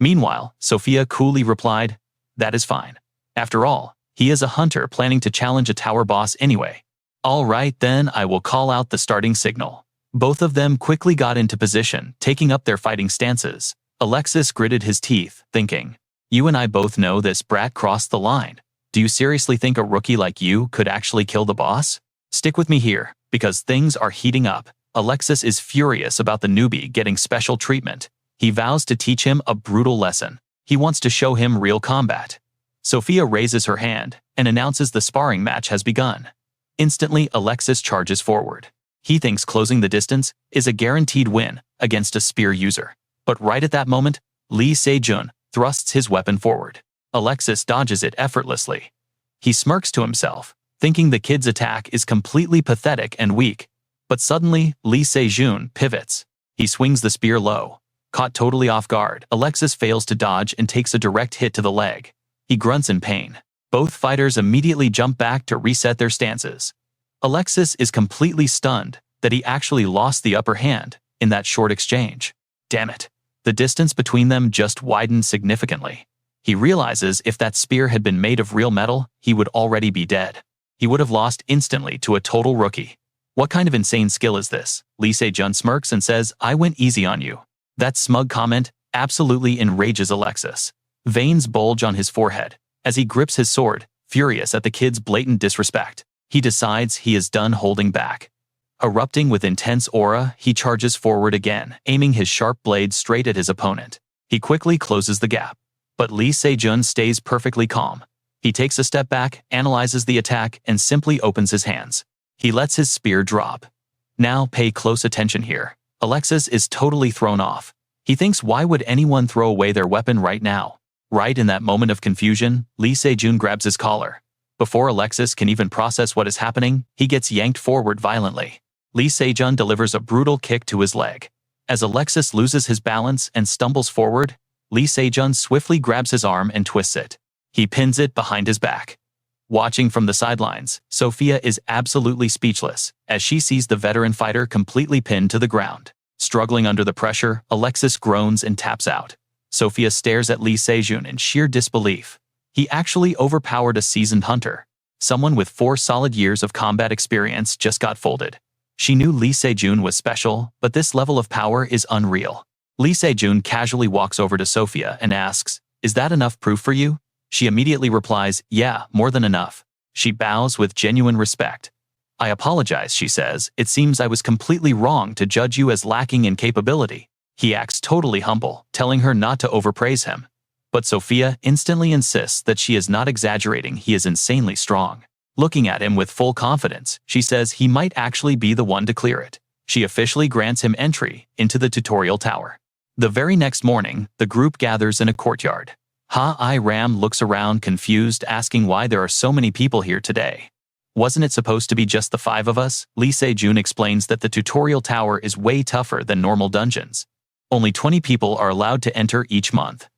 Meanwhile, Sophia coolly replied, That is fine. After all, he is a hunter planning to challenge a tower boss anyway. All right, then I will call out the starting signal. Both of them quickly got into position, taking up their fighting stances. Alexis gritted his teeth, thinking, You and I both know this brat crossed the line. Do you seriously think a rookie like you could actually kill the boss? Stick with me here, because things are heating up. Alexis is furious about the newbie getting special treatment. He vows to teach him a brutal lesson. He wants to show him real combat. Sophia raises her hand and announces the sparring match has begun. Instantly, Alexis charges forward. He thinks closing the distance is a guaranteed win against a spear user. But right at that moment, Lee Se-jun thrusts his weapon forward. Alexis dodges it effortlessly. He smirks to himself, thinking the kid's attack is completely pathetic and weak. But suddenly, Lee Se-jun pivots. He swings the spear low. Caught totally off guard, Alexis fails to dodge and takes a direct hit to the leg. He grunts in pain. Both fighters immediately jump back to reset their stances. Alexis is completely stunned that he actually lost the upper hand in that short exchange. Damn it. The distance between them just widened significantly. He realizes if that spear had been made of real metal, he would already be dead. He would have lost instantly to a total rookie. What kind of insane skill is this? Lee Se-jun smirks and says, "I went easy on you." That smug comment absolutely enrages Alexis. Veins bulge on his forehead as he grips his sword, furious at the kid's blatant disrespect. He decides he is done holding back. Erupting with intense aura, he charges forward again, aiming his sharp blade straight at his opponent. He quickly closes the gap. But Lee Se-jun stays perfectly calm. He takes a step back, analyzes the attack, and simply opens his hands. He lets his spear drop. Now pay close attention here. Alexis is totally thrown off. He thinks, why would anyone throw away their weapon right now? Right in that moment of confusion, Lee Se-jun grabs his collar. Before Alexis can even process what is happening, he gets yanked forward violently. Lee Se-jun delivers a brutal kick to his leg. As Alexis loses his balance and stumbles forward, Lee Se-jun swiftly grabs his arm and twists it. He pins it behind his back. Watching from the sidelines, Sophia is absolutely speechless as she sees the veteran fighter completely pinned to the ground. Struggling under the pressure, Alexis groans and taps out. Sophia stares at Lee Se-jun in sheer disbelief. He actually overpowered a seasoned hunter. Someone with 4 solid years of combat experience just got folded. She knew Lee Se-jun was special, but this level of power is unreal. Lee Se-jun casually walks over to Sophia and asks, "Is that enough proof for you?" She immediately replies, "Yeah, more than enough." She bows with genuine respect. "I apologize," she says. "It seems I was completely wrong to judge you as lacking in capability." He acts totally humble, telling her not to overpraise him. But Sophia instantly insists that she is not exaggerating, he is insanely strong. Looking at him with full confidence, she says he might actually be the one to clear it. She officially grants him entry into the tutorial tower. The very next morning, the group gathers in a courtyard. Ha-I-Ram looks around confused, asking why there are so many people here today. "Wasn't it supposed to be just the 5 of us?" Lee Se-jun explains that the tutorial tower is way tougher than normal dungeons. Only 20 people are allowed to enter each month.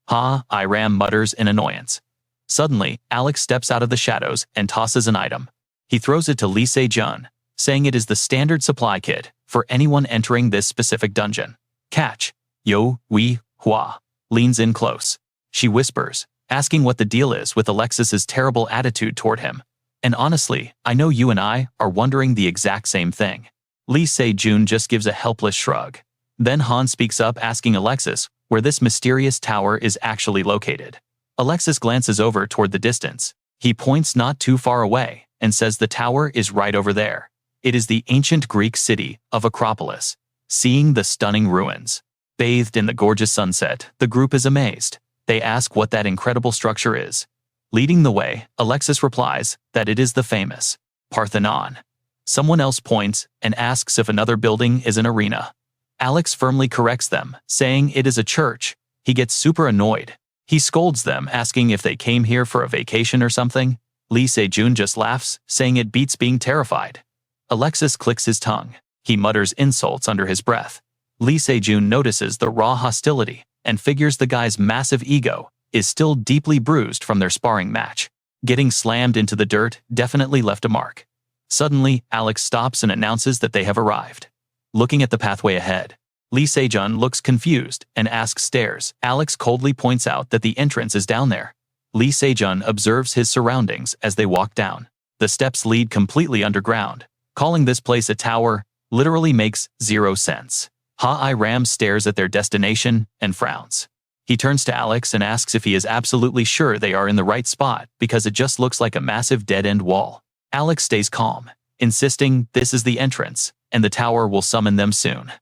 Ha-I-Ram mutters in annoyance. Suddenly, Alex steps out of the shadows and tosses an item. He throws it to Lee Se-jun, saying it is the standard supply kit for anyone entering this specific dungeon. Catch. Yo, we, Hua, leans in close. She whispers, asking what the deal is with Alexis's terrible attitude toward him. "And honestly, I know you and I are wondering the exact same thing." Lee Se-jun just gives a helpless shrug. Then Han speaks up, asking Alexis where this mysterious tower is actually located. Alexis glances over toward the distance. He points not too far away and says the tower is right over there. It is the ancient Greek city of Acropolis. Seeing the stunning ruins, bathed in the gorgeous sunset, the group is amazed. They ask what that incredible structure is. Leading the way, Alexis replies that it is the famous Parthenon. Someone else points and asks if another building is an arena. Alex firmly corrects them, saying it is a church. He gets super annoyed. He scolds them, asking if they came here for a vacation or something. Lee Se-jun just laughs, saying it beats being terrified. Alexis clicks his tongue. He mutters insults under his breath. Lee Se-jun notices the raw hostility and figures the guy's massive ego is still deeply bruised from their sparring match. Getting slammed into the dirt definitely left a mark. Suddenly, Alex stops and announces that they have arrived. Looking at the pathway ahead, Lee Se-jun looks confused and asks stairs. Alex coldly points out that the entrance is down there. Lee Se-jun observes his surroundings as they walk down. The steps lead completely underground. Calling this place a tower literally makes zero sense. Ha-I-Ram stares at their destination and frowns. He turns to Alex and asks if he is absolutely sure they are in the right spot because it just looks like a massive dead-end wall. Alex stays calm, insisting this is the entrance and the tower will summon them soon.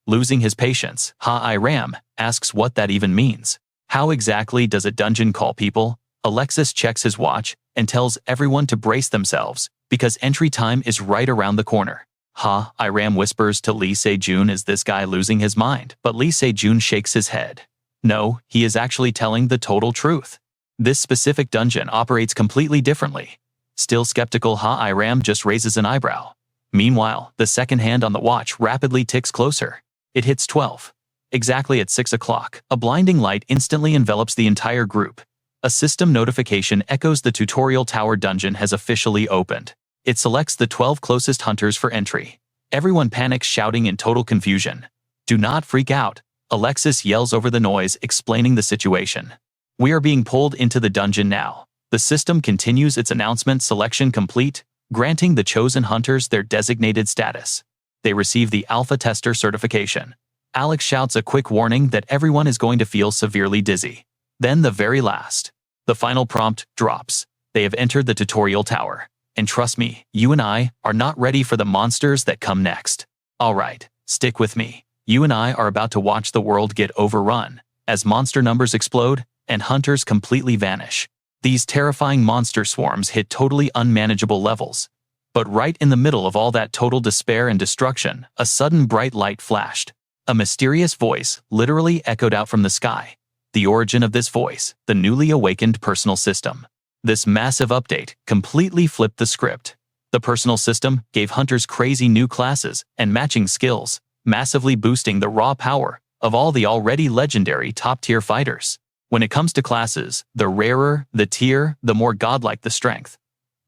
Losing his patience, Ha-I-Ram asks what that even means. How exactly does a dungeon call people? Alexis checks his watch and tells everyone to brace themselves because entry time is right around the corner. Ha, Iram whispers to Lee Se-jun, is this guy losing his mind? But Lee Se-jun shakes his head. No, he is actually telling the total truth. This specific dungeon operates completely differently. Still skeptical, Ha Iram just raises an eyebrow. Meanwhile, the second hand on the watch rapidly ticks closer. It hits 12. Exactly at 6 o'clock, a blinding light instantly envelops the entire group. A system notification echoes the tutorial tower dungeon has officially opened. It selects the 12 closest hunters for entry. Everyone panics, shouting in total confusion. Do not freak out, Alexis yells over the noise, explaining the situation. We are being pulled into the dungeon now. The system continues its announcement, selection complete, granting the chosen hunters their designated status. They receive the Alpha Tester certification. Alex shouts a quick warning that everyone is going to feel severely dizzy. Then the very last. The final prompt drops. They have entered the tutorial tower. And trust me, you and I are not ready for the monsters that come next. Alright, stick with me. You and I are about to watch the world get overrun, as monster numbers explode, and hunters completely vanish. These terrifying monster swarms hit totally unmanageable levels. But right in the middle of all that total despair and destruction, a sudden bright light flashed. A mysterious voice literally echoed out from the sky. The origin of this voice, the newly awakened personal system. This massive update completely flipped the script. The personal system gave hunters crazy new classes and matching skills, massively boosting the raw power of all the already legendary top-tier fighters. When it comes to classes, the rarer the tier, the more godlike the strength.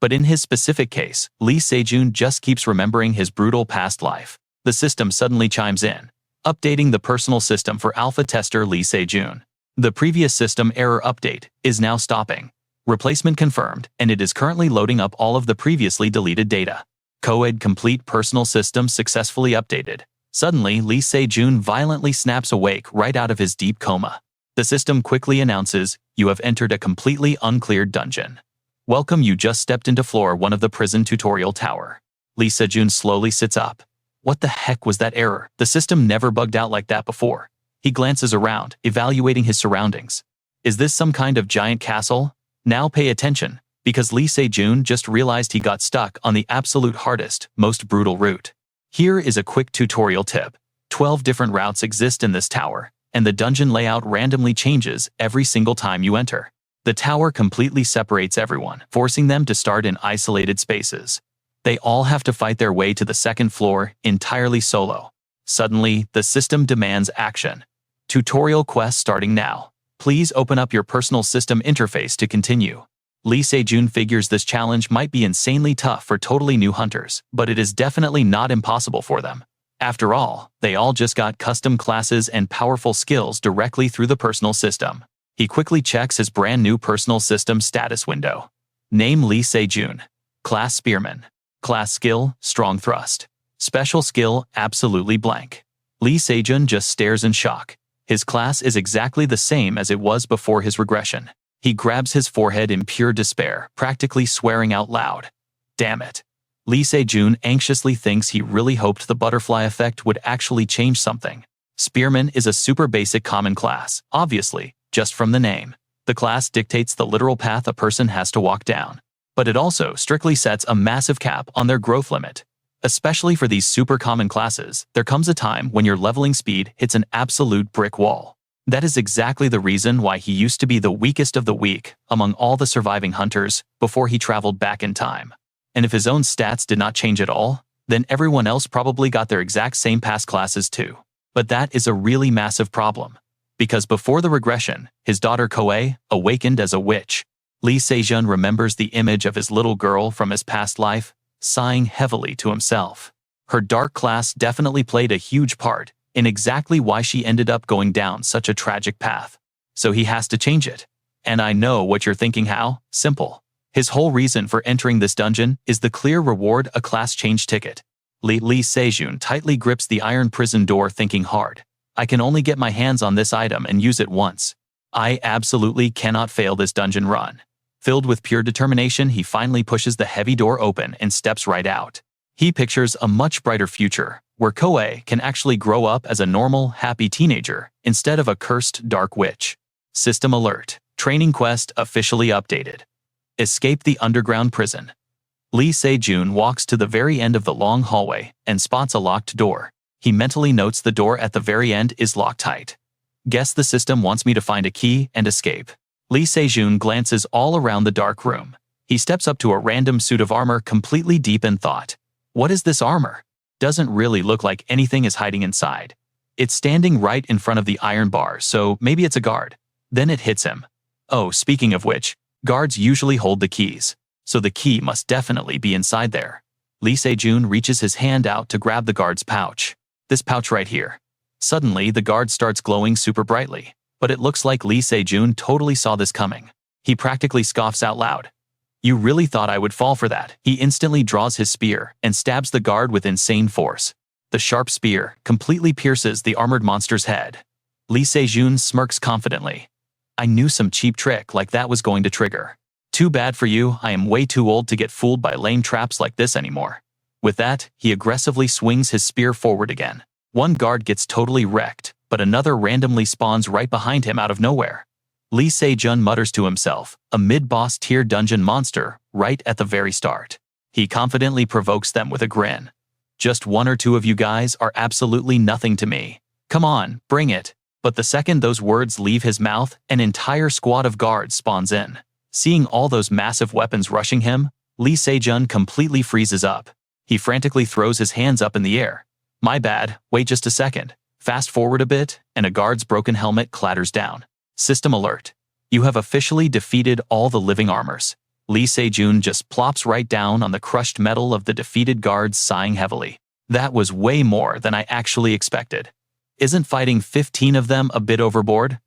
But in his specific case, Lee Se-jun just keeps remembering his brutal past life. The system suddenly chimes in, updating the personal system for alpha tester Lee Se-jun. The previous system error update is now stopping. Replacement confirmed, and it is currently loading up all of the previously deleted data. Co-ed complete personal system successfully updated. Suddenly, Lee Se-jun violently snaps awake right out of his deep coma. The system quickly announces, you have entered a completely uncleared dungeon. Welcome, you just stepped into floor 1 of the prison tutorial tower. Lee Se-jun slowly sits up. What the heck was that error? The system never bugged out like that before. He glances around, evaluating his surroundings. Is this some kind of giant castle? Now pay attention, because Lee Se-jun just realized he got stuck on the absolute hardest, most brutal route. Here is a quick tutorial tip. 12 different routes exist in this tower, and the dungeon layout randomly changes every single time you enter. The tower completely separates everyone, forcing them to start in isolated spaces. They all have to fight their way to the second floor entirely solo. Suddenly, the system demands action. Tutorial quest starting now. Please open up your personal system interface to continue. Lee Se-jun figures this challenge might be insanely tough for totally new hunters, but it is definitely not impossible for them. After all, they all just got custom classes and powerful skills directly through the personal system. He quickly checks his brand new personal system status window. Name Lee Se-jun. Class Spearman. Class skill, strong thrust. Special skill, absolutely blank. Lee Se-jun just stares in shock. His class is exactly the same as it was before his regression. He grabs his forehead in pure despair, practically swearing out loud. Damn it. Lee Se-jun anxiously thinks he really hoped the butterfly effect would actually change something. Spearman is a super basic common class, obviously, just from the name. The class dictates the literal path a person has to walk down. But it also strictly sets a massive cap on their growth limit. Especially for these super common classes, there comes a time when your leveling speed hits an absolute brick wall. That is exactly the reason why he used to be the weakest of the weak among all the surviving hunters before he traveled back in time. And if his own stats did not change at all, then everyone else probably got their exact same past classes too. But that is a really massive problem. Because before the regression, his daughter Coa awakened as a witch. Lee Se-jun remembers the image of his little girl from his past life, sighing heavily to himself. Her dark class definitely played a huge part in exactly why she ended up going down such a tragic path. So he has to change it. And I know what you're thinking, how? Simple. His whole reason for entering this dungeon is the clear reward, a class change ticket. Lee Se-jun tightly grips the iron prison door, thinking hard. I can only get my hands on this item and use it once. I absolutely cannot fail this dungeon run. Filled with pure determination, he finally pushes the heavy door open and steps right out. He pictures a much brighter future, where Coa can actually grow up as a normal, happy teenager, instead of a cursed dark witch. System alert. Training quest officially updated. Escape the underground prison. Lee Se-jun walks to the very end of the long hallway and spots a locked door. He mentally notes the door at the very end is locked tight. Guess the system wants me to find a key and escape. Lee Se-jun glances all around the dark room. He steps up to a random suit of armor completely deep in thought. What is this armor? Doesn't really look like anything is hiding inside. It's standing right in front of the iron bar, so maybe it's a guard. Then it hits him. Oh, speaking of which, guards usually hold the keys, so the key must definitely be inside there. Lee Se-jun reaches his hand out to grab the guard's pouch. This pouch right here. Suddenly, the guard starts glowing super brightly, but it looks like Lee Se-jun totally saw this coming. He practically scoffs out loud. You really thought I would fall for that? He instantly draws his spear and stabs the guard with insane force. The sharp spear completely pierces the armored monster's head. Lee Se-jun smirks confidently. I knew some cheap trick like that was going to trigger. Too bad for you, I am way too old to get fooled by lame traps like this anymore. With that, he aggressively swings his spear forward again. One guard gets totally wrecked, but another randomly spawns right behind him out of nowhere. Lee Se-jun mutters to himself, a mid-boss tier dungeon monster, right at the very start. He confidently provokes them with a grin. Just one or two of you guys are absolutely nothing to me. Come on, bring it. But the second those words leave his mouth, an entire squad of guards spawns in. Seeing all those massive weapons rushing him, Lee Se-jun completely freezes up. He frantically throws his hands up in the air. My bad, wait just a second. Fast forward a bit, and a guard's broken helmet clatters down. System alert. You have officially defeated all the living armors. Lee Se-jun just plops right down on the crushed metal of the defeated guards, sighing heavily. That was way more than I actually expected. Isn't fighting 15 of them a bit overboard?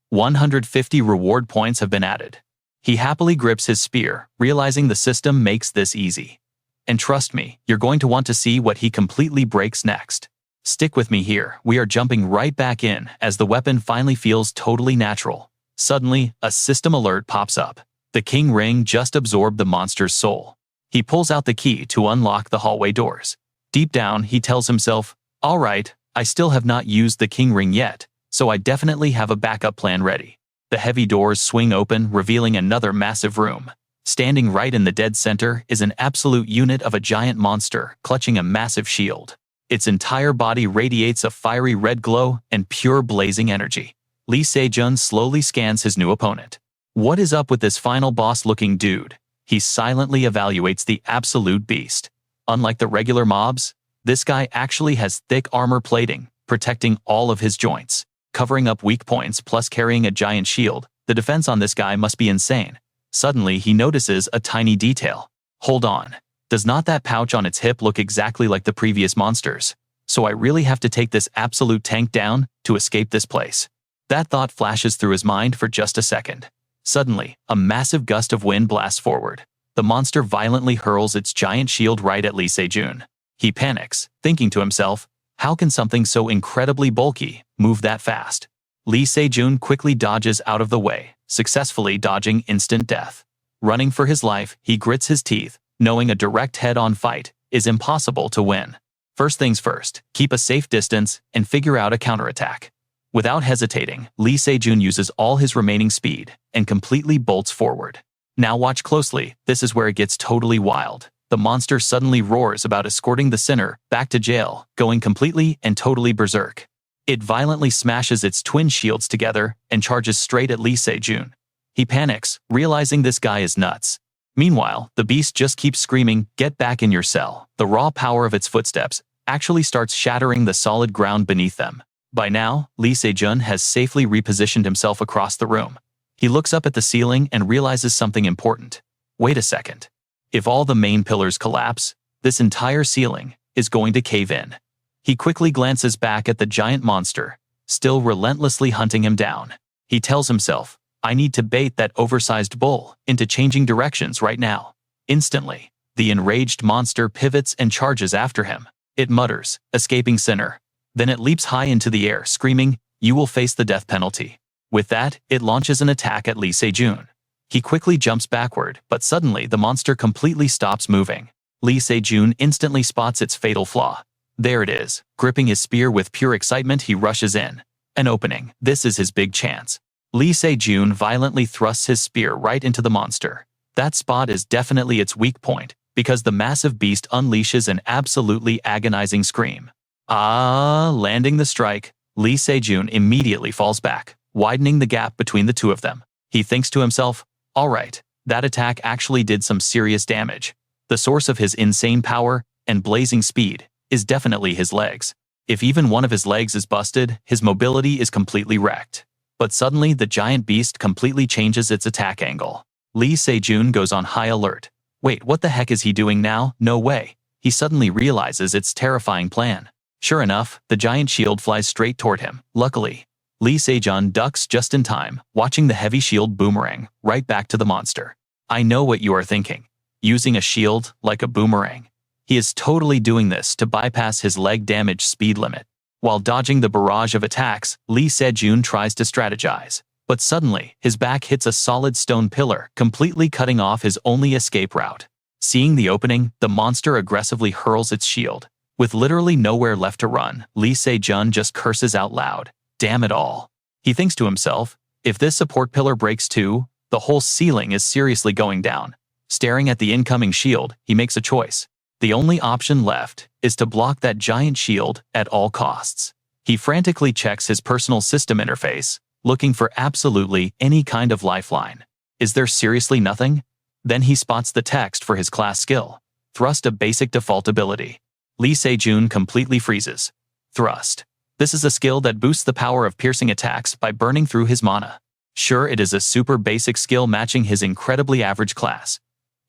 150 reward points have been added. He happily grips his spear, realizing the system makes this easy. And trust me, you're going to want to see what he completely breaks next. Stick with me here, we are jumping right back in as the weapon finally feels totally natural. Suddenly, a system alert pops up. The king ring just absorbed the monster's soul. He pulls out the key to unlock the hallway doors. Deep down, he tells himself, all right, I still have not used the king ring yet, so I definitely have a backup plan ready. The heavy doors swing open, revealing another massive room. Standing right in the dead center is an absolute unit of a giant monster, clutching a massive shield. Its entire body radiates a fiery red glow and pure blazing energy. Lee Se-jun slowly scans his new opponent. What is up with this final boss-looking dude? He silently evaluates the absolute beast. Unlike the regular mobs, this guy actually has thick armor plating, protecting all of his joints. Covering up weak points plus carrying a giant shield, the defense on this guy must be insane. Suddenly, he notices a tiny detail. Hold on. Does not that pouch on its hip look exactly like the previous monsters? So I really have to take this absolute tank down to escape this place. That thought flashes through his mind for just a second. Suddenly, a massive gust of wind blasts forward. The monster violently hurls its giant shield right at Lee Se-jun. He panics, thinking to himself, how can something so incredibly bulky move that fast? Lee Se-jun quickly dodges out of the way, successfully dodging instant death. Running for his life, he grits his teeth, knowing a direct head-on fight is impossible to win. First things first, keep a safe distance and figure out a counterattack. Without hesitating, Lee Se-jun uses all his remaining speed and completely bolts forward. Now watch closely, this is where it gets totally wild. The monster suddenly roars about escorting the sinner back to jail, going completely and totally berserk. It violently smashes its twin shields together and charges straight at Lee Se-jun. He panics, realizing this guy is nuts. Meanwhile, the beast just keeps screaming, "Get back in your cell." The raw power of its footsteps actually starts shattering the solid ground beneath them. By now, Lee Se-jun has safely repositioned himself across the room. He looks up at the ceiling and realizes something important. Wait a second. If all the main pillars collapse, this entire ceiling is going to cave in. He quickly glances back at the giant monster, still relentlessly hunting him down. He tells himself, I need to bait that oversized bull into changing directions right now. Instantly, the enraged monster pivots and charges after him. It mutters, escaping sinner. Then it leaps high into the air, screaming, you will face the death penalty. With that, it launches an attack at Lee Se-jun. He quickly jumps backward, but suddenly the monster completely stops moving. Lee Se-jun instantly spots its fatal flaw. There it is. Gripping his spear with pure excitement, he rushes in. An opening. This is his big chance. Lee Se-jun violently thrusts his spear right into the monster. That spot is definitely its weak point, because the massive beast unleashes an absolutely agonizing scream. Landing the strike, Lee Se-jun immediately falls back, widening the gap between the two of them. He thinks to himself, alright, that attack actually did some serious damage. The source of his insane power and blazing speed is definitely his legs. If even one of his legs is busted, his mobility is completely wrecked. But suddenly the giant beast completely changes its attack angle. Lee Se-jun goes on high alert. Wait, what the heck is he doing now? No way. He suddenly realizes its terrifying plan. Sure enough, the giant shield flies straight toward him. Luckily, Lee Se-jun ducks just in time, watching the heavy shield boomerang right back to the monster. I know what you are thinking. Using a shield like a boomerang. He is totally doing this to bypass his leg damage speed limit. While dodging the barrage of attacks, Lee Se-jun tries to strategize. But suddenly, his back hits a solid stone pillar, completely cutting off his only escape route. Seeing the opening, the monster aggressively hurls its shield. With literally nowhere left to run, Lee Se-jun just curses out loud. Damn it all. He thinks to himself, if this support pillar breaks too, the whole ceiling is seriously going down. Staring at the incoming shield, he makes a choice. The only option left is to block that giant shield at all costs. He frantically checks his personal system interface, looking for absolutely any kind of lifeline. Is there seriously nothing? Then he spots the text for his class skill. Thrust, a basic default ability. Lee Se-jun completely freezes. Thrust. This is a skill that boosts the power of piercing attacks by burning through his mana. Sure, it is a super basic skill matching his incredibly average class.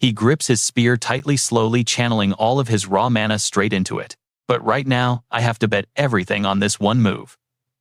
He grips his spear tightly, slowly channeling all of his raw mana straight into it. But right now, I have to bet everything on this one move.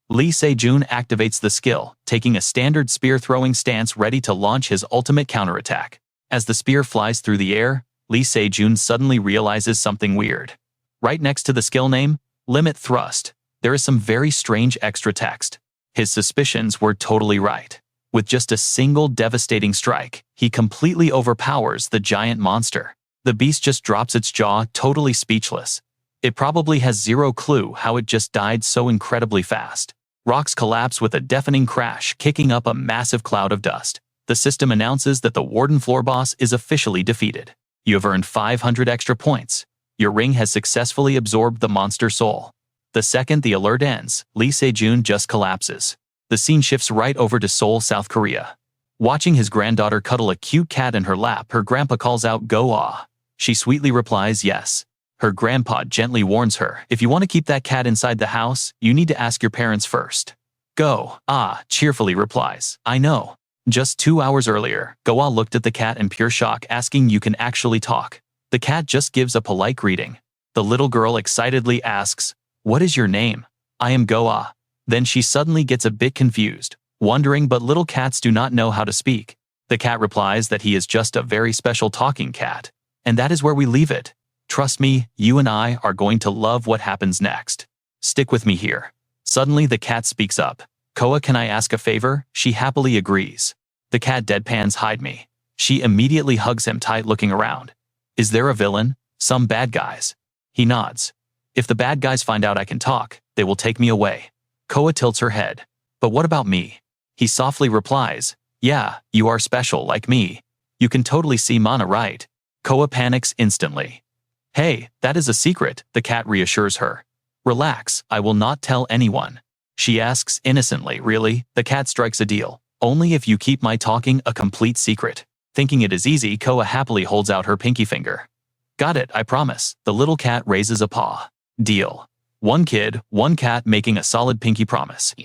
Lee Se-jun activates the skill, taking a standard spear-throwing stance ready to launch his ultimate counterattack. As the spear flies through the air, Lee Se-jun suddenly realizes something weird. Right next to the skill name, Limit Thrust, there is some very strange extra text. His suspicions were totally right. With just a single devastating strike, he completely overpowers the giant monster. The beast just drops its jaw, totally speechless. It probably has zero clue how it just died so incredibly fast. Rocks collapse with a deafening crash, kicking up a massive cloud of dust. The system announces that the Warden floor boss is officially defeated. You have earned 500 extra points. Your ring has successfully absorbed the monster soul. The second the alert ends, Lee Se-jun just collapses. The scene shifts right over to Seoul, South Korea. Watching his granddaughter cuddle a cute cat in her lap, her grandpa calls out, "Go ah." She sweetly replies, "Yes." Her grandpa gently warns her, "If you want to keep that cat inside the house, you need to ask your parents first." Go ah cheerfully replies, "I know." Just 2 hours earlier, Goa looked at the cat in pure shock, asking, "You can actually talk?" The cat just gives a polite greeting. The little girl excitedly asks, "What is your name?" "I am Goa." Then she suddenly gets a bit confused, wondering, but little cats do not know how to speak. The cat replies that he is just a very special talking cat. And that is where we leave it. Trust me, you and I are going to love what happens next. Stick with me here. Suddenly the cat speaks up. "Koa, can I ask a favor?" She happily agrees. The cat deadpans, "Hide me." She immediately hugs him tight, looking around. "Is there a villain? Some bad guys?" He nods. "If the bad guys find out I can talk, they will take me away." Koa tilts her head. "But what about me?" He softly replies, "Yeah, you are special like me. You can totally see mana, right?" Koa panics instantly. "Hey, that is a secret," the cat reassures her. "Relax, I will not tell anyone." She asks innocently, "Really?" The cat strikes a deal. "Only if you keep my talking a complete secret." Thinking it is easy, Koa happily holds out her pinky finger. "Got it, I promise." The little cat raises a paw. Deal. One kid, one cat, making a solid pinky promise.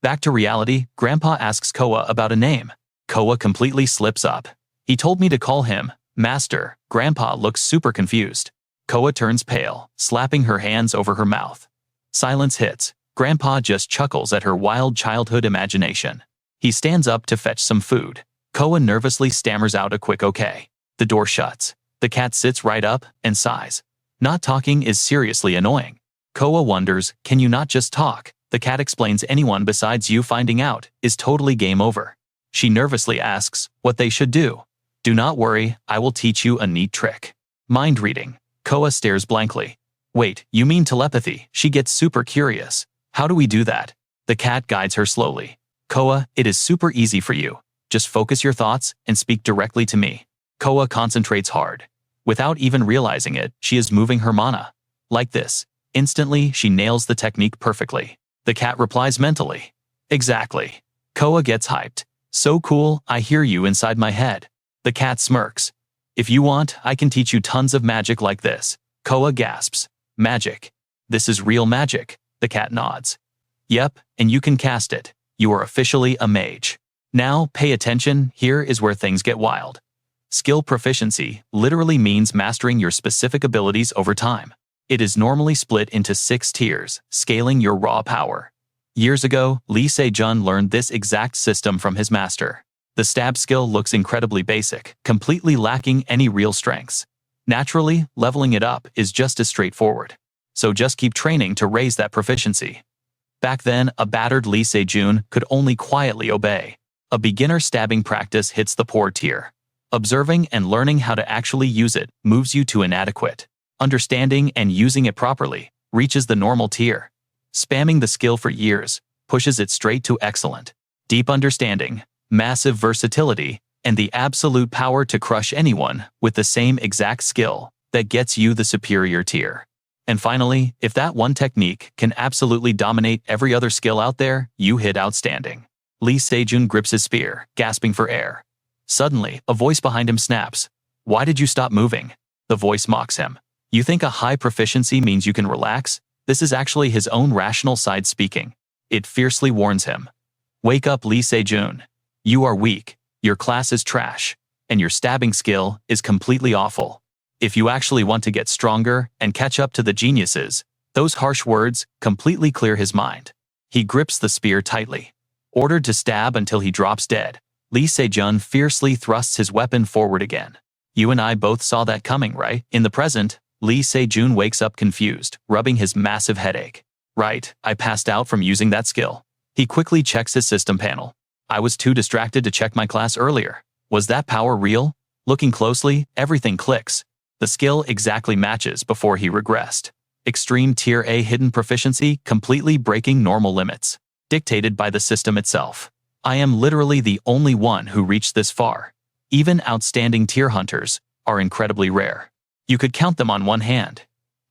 Back to reality, Grandpa asks Koa about a name. Koa completely slips up. "He told me to call him Master." Grandpa looks super confused. Koa turns pale, slapping her hands over her mouth. Silence hits. Grandpa just chuckles at her wild childhood imagination. He stands up to fetch some food. Koa nervously stammers out a quick okay. The door shuts. The cat sits right up and sighs. Not talking is seriously annoying. Koa wonders, "Can you not just talk?" The cat explains, "Anyone besides you finding out is totally game over." She nervously asks what they should do. "Do not worry, I will teach you a neat trick." Mind reading. Koa stares blankly. "Wait, you mean telepathy?" She gets super curious. "How do we do that?" The cat guides her slowly. "Koa, it is super easy for you. Just focus your thoughts and speak directly to me." Koa concentrates hard. Without even realizing it, she is moving her mana. Like this. Instantly, she nails the technique perfectly. The cat replies mentally. Exactly. Koa gets hyped. So cool, I hear you inside my head. The cat smirks. If you want, I can teach you tons of magic like this. Koa gasps. Magic. This is real magic. The cat nods. Yep, and you can cast it. You are officially a mage. Now, pay attention, here is where things get wild. Skill proficiency literally means mastering your specific abilities over time. It is normally split into 6 tiers, scaling your raw power. Years ago, Lee Se-jun learned this exact system from his master. The stab skill looks incredibly basic, completely lacking any real strengths. Naturally, leveling it up is just as straightforward. So just keep training to raise that proficiency. Back then, a battered Lee Se-jun could only quietly obey. A beginner stabbing practice hits the poor tier. Observing and learning how to actually use it moves you to inadequate. Understanding and using it properly reaches the normal tier. Spamming the skill for years pushes it straight to excellent. Deep understanding, massive versatility, and the absolute power to crush anyone with the same exact skill that gets you the superior tier. And finally, if that one technique can absolutely dominate every other skill out there, you hit outstanding. Lee Se-jun grips his spear, gasping for air. Suddenly, a voice behind him snaps. Why did you stop moving? The voice mocks him. You think a high proficiency means you can relax? This is actually his own rational side speaking. It fiercely warns him. Wake up, Lee Se-jun. You are weak, your class is trash, and your stabbing skill is completely awful. If you actually want to get stronger and catch up to the geniuses, those harsh words completely clear his mind. He grips the spear tightly. Ordered to stab until he drops dead, Lee Se-jun fiercely thrusts his weapon forward again. You and I both saw that coming, right? In the present, Lee Se-jun wakes up confused, rubbing his massive headache. Right, I passed out from using that skill. He quickly checks his system panel. I was too distracted to check my class earlier. Was that power real? Looking closely, everything clicks. The skill exactly matches before he regressed. Extreme Tier A hidden proficiency completely breaking normal limits. Dictated by the system itself. I am literally the only one who reached this far. Even outstanding tier hunters are incredibly rare. You could count them on one hand.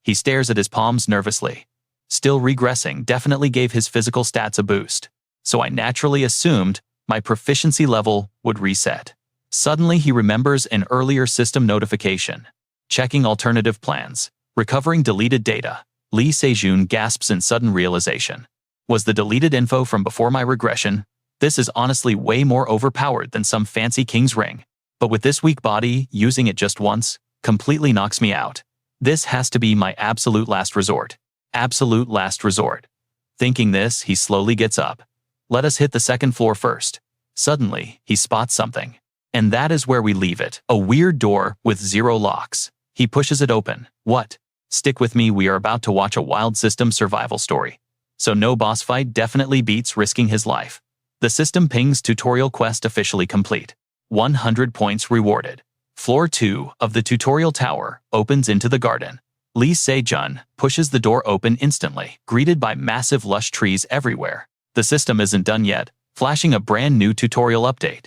He stares at his palms nervously. Still regressing definitely gave his physical stats a boost. So I naturally assumed my proficiency level would reset. Suddenly he remembers an earlier system notification. Checking alternative plans. Recovering deleted data. Lee Se-jun gasps in sudden realization. Was the deleted info from before my regression? This is honestly way more overpowered than some fancy king's ring. But with this weak body, using it just once completely knocks me out. This has to be my absolute last resort. Absolute last resort. Thinking this, he slowly gets up. Let us hit the second floor first. Suddenly, he spots something. And that is where we leave it. A weird door with 0 locks. He pushes it open. What? Stick with me, we are about to watch a wild system survival story. So no boss fight definitely beats risking his life. The system pings tutorial quest officially complete. 100 points rewarded. Floor 2 of the tutorial tower opens into the garden. Lee Se-jun pushes the door open instantly, greeted by massive lush trees everywhere. The system isn't done yet, flashing a brand new tutorial update.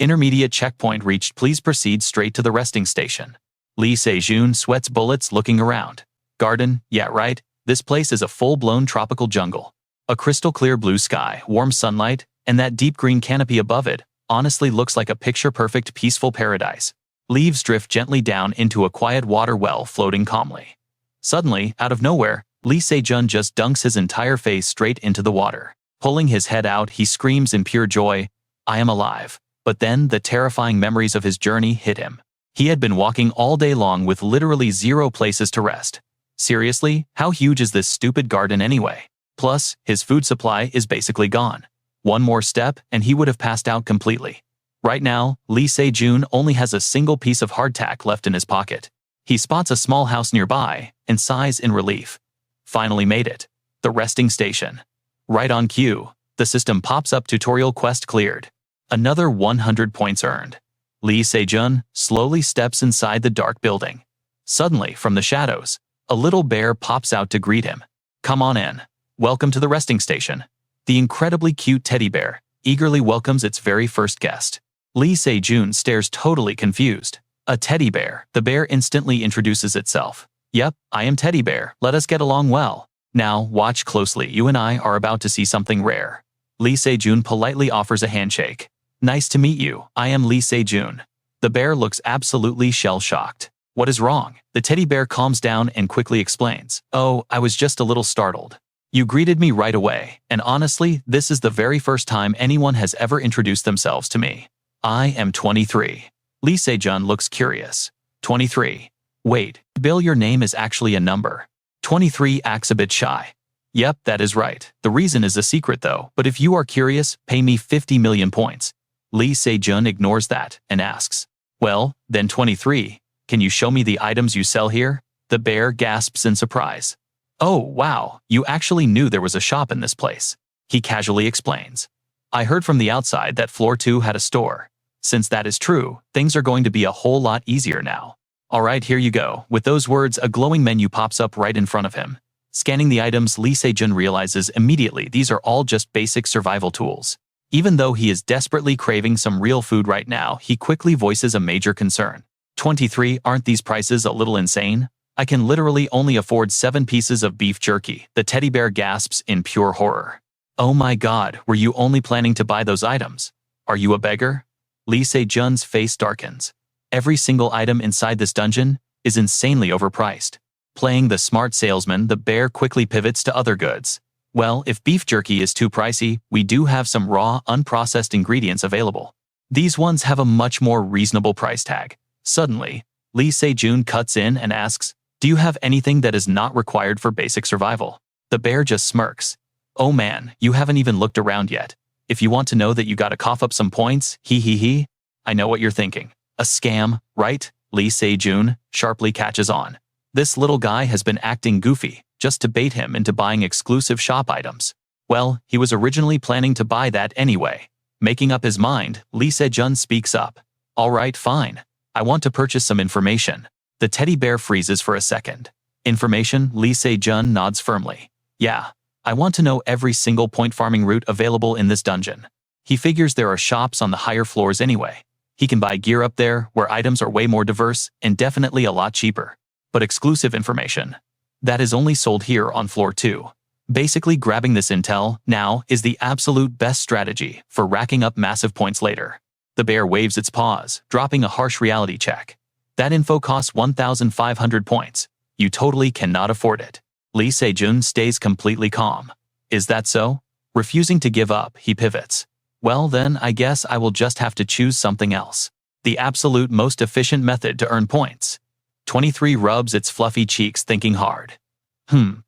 Intermediate checkpoint reached, please proceed straight to the resting station. Lee Se-jun sweats bullets looking around. Garden, yeah right, this place is a full-blown tropical jungle. A crystal clear blue sky, warm sunlight, and that deep green canopy above it honestly looks like a picture-perfect peaceful paradise. Leaves drift gently down into a quiet water well floating calmly. Suddenly, out of nowhere, Lee Se-jun just dunks his entire face straight into the water. Pulling his head out, he screams in pure joy, I am alive. But then, the terrifying memories of his journey hit him. He had been walking all day long with literally 0 places to rest. Seriously, how huge is this stupid garden anyway? Plus, his food supply is basically gone. One more step, and he would have passed out completely. Right now, Lee Se-jun only has a single piece of hardtack left in his pocket. He spots a small house nearby and sighs in relief. Finally made it. The resting station. Right on cue, the system pops up, tutorial quest cleared. Another 100 points earned. Lee Se-jun slowly steps inside the dark building. Suddenly, from the shadows, a little bear pops out to greet him. Come on in. Welcome to the resting station. The incredibly cute teddy bear eagerly welcomes its very first guest. Lee Se-jun stares totally confused. A teddy bear. The bear instantly introduces itself. Yep, I am Teddy Bear. Let us get along well. Now, watch closely. You and I are about to see something rare. Lee Se-jun politely offers a handshake. Nice to meet you. I am Lee Se-jun. The bear looks absolutely shell-shocked. What is wrong? The teddy bear calms down and quickly explains. Oh, I was just a little startled. You greeted me right away, and honestly, this is the very first time anyone has ever introduced themselves to me. I am 23. Lee Se-jun looks curious. 23. Wait, Bill, your name is actually a number. 23 acts a bit shy. Yep, that is right. The reason is a secret though, but if you are curious, pay me 50 million points. Lee Se-jun ignores that and asks, well, then 23, can you show me the items you sell here? The bear gasps in surprise. Oh, wow, you actually knew there was a shop in this place. He casually explains. I heard from the outside that floor 2 had a store. Since that is true, things are going to be a whole lot easier now. Alright, here you go. With those words, a glowing menu pops up right in front of him. Scanning the items, Lee Se-jun realizes immediately these are all just basic survival tools. Even though he is desperately craving some real food right now, he quickly voices a major concern. 23, aren't these prices a little insane? I can literally only afford 7 pieces of beef jerky. The teddy bear gasps in pure horror. Oh my god, were you only planning to buy those items? Are you a beggar? Lee Se-jun's face darkens. Every single item inside this dungeon is insanely overpriced. Playing the smart salesman, the bear quickly pivots to other goods. Well, if beef jerky is too pricey, we do have some raw, unprocessed ingredients available. These ones have a much more reasonable price tag. Suddenly, Lee Se-jun cuts in and asks, do you have anything that is not required for basic survival? The bear just smirks. Oh man, you haven't even looked around yet. If you want to know that you gotta cough up some points, hee. I know what you're thinking. A scam, right? Lee Se-jun sharply catches on. This little guy has been acting goofy, just to bait him into buying exclusive shop items. Well, he was originally planning to buy that anyway. Making up his mind, Lee Se-jun speaks up. Alright, fine. I want to purchase some information. The teddy bear freezes for a second. Information? Lee Se-jun nods firmly. Yeah. I want to know every single point farming route available in this dungeon. He figures there are shops on the higher floors anyway. He can buy gear up there, where items are way more diverse and definitely a lot cheaper. But exclusive information. That is only sold here on floor 2. Basically, grabbing this intel now is the absolute best strategy for racking up massive points later. The bear waves its paws, dropping a harsh reality check. That info costs 1,500 points. You totally cannot afford it. Lee Se-jun stays completely calm. Is that so? Refusing to give up, he pivots. Well then, I guess I will just have to choose something else. The absolute most efficient method to earn points. 23 rubs its fluffy cheeks thinking hard.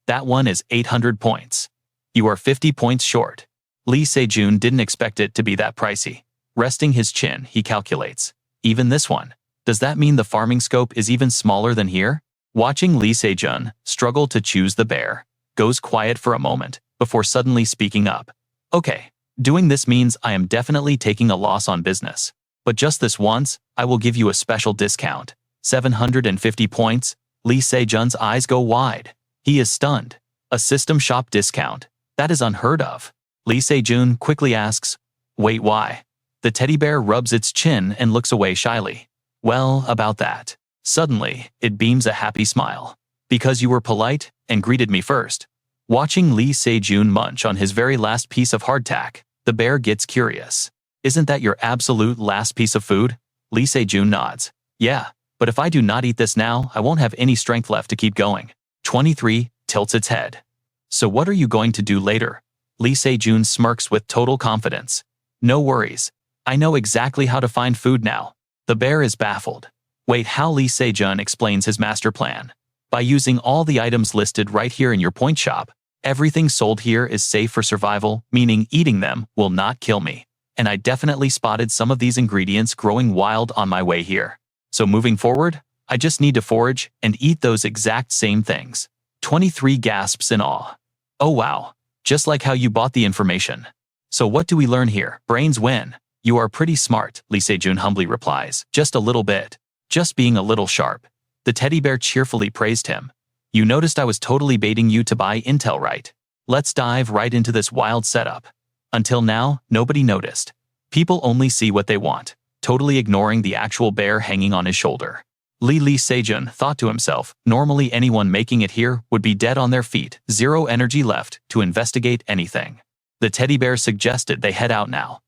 That one is 800 points. You are 50 points short. Lee Se-jun didn't expect it to be that pricey. Resting his chin, he calculates. Even this one. Does that mean the farming scope is even smaller than here? Watching Lee Se-jun struggle to choose the bear, goes quiet for a moment, before suddenly speaking up. Okay, doing this means I am definitely taking a loss on business. But just this once, I will give you a special discount. 750 points. Lee Se-jun's eyes go wide. He is stunned. A system shop discount. That is unheard of. Lee Se-jun quickly asks, wait, why? The teddy bear rubs its chin and looks away shyly. Well, about that. Suddenly, it beams a happy smile. Because you were polite and greeted me first. Watching Lee Se-jun munch on his very last piece of hardtack, the bear gets curious. Isn't that your absolute last piece of food? Lee Se-jun nods. Yeah, but if I do not eat this now, I won't have any strength left to keep going. 23 tilts its head. So what are you going to do later? Lee Se-jun smirks with total confidence. No worries. I know exactly how to find food now. The bear is baffled. Wait, how? Lee Se-jun explains his master plan. By using all the items listed right here in your point shop, everything sold here is safe for survival, meaning eating them will not kill me. And I definitely spotted some of these ingredients growing wild on my way here. So moving forward, I just need to forage and eat those exact same things. 23 gasps in awe. Oh wow, just like how you bought the information. So what do we learn here? Brains win. You are pretty smart, Lee Se-jun humbly replies. Just a little bit. Just being a little sharp. The teddy bear cheerfully praised him. You noticed I was totally baiting you to buy intel, right? Let's dive right into this wild setup. Until now, nobody noticed. People only see what they want. totally ignoring the actual bear hanging on his shoulder. Lee Se-jun thought to himself, normally anyone making it here would be dead on their feet, zero energy left to investigate anything. The teddy bear suggested they head out now.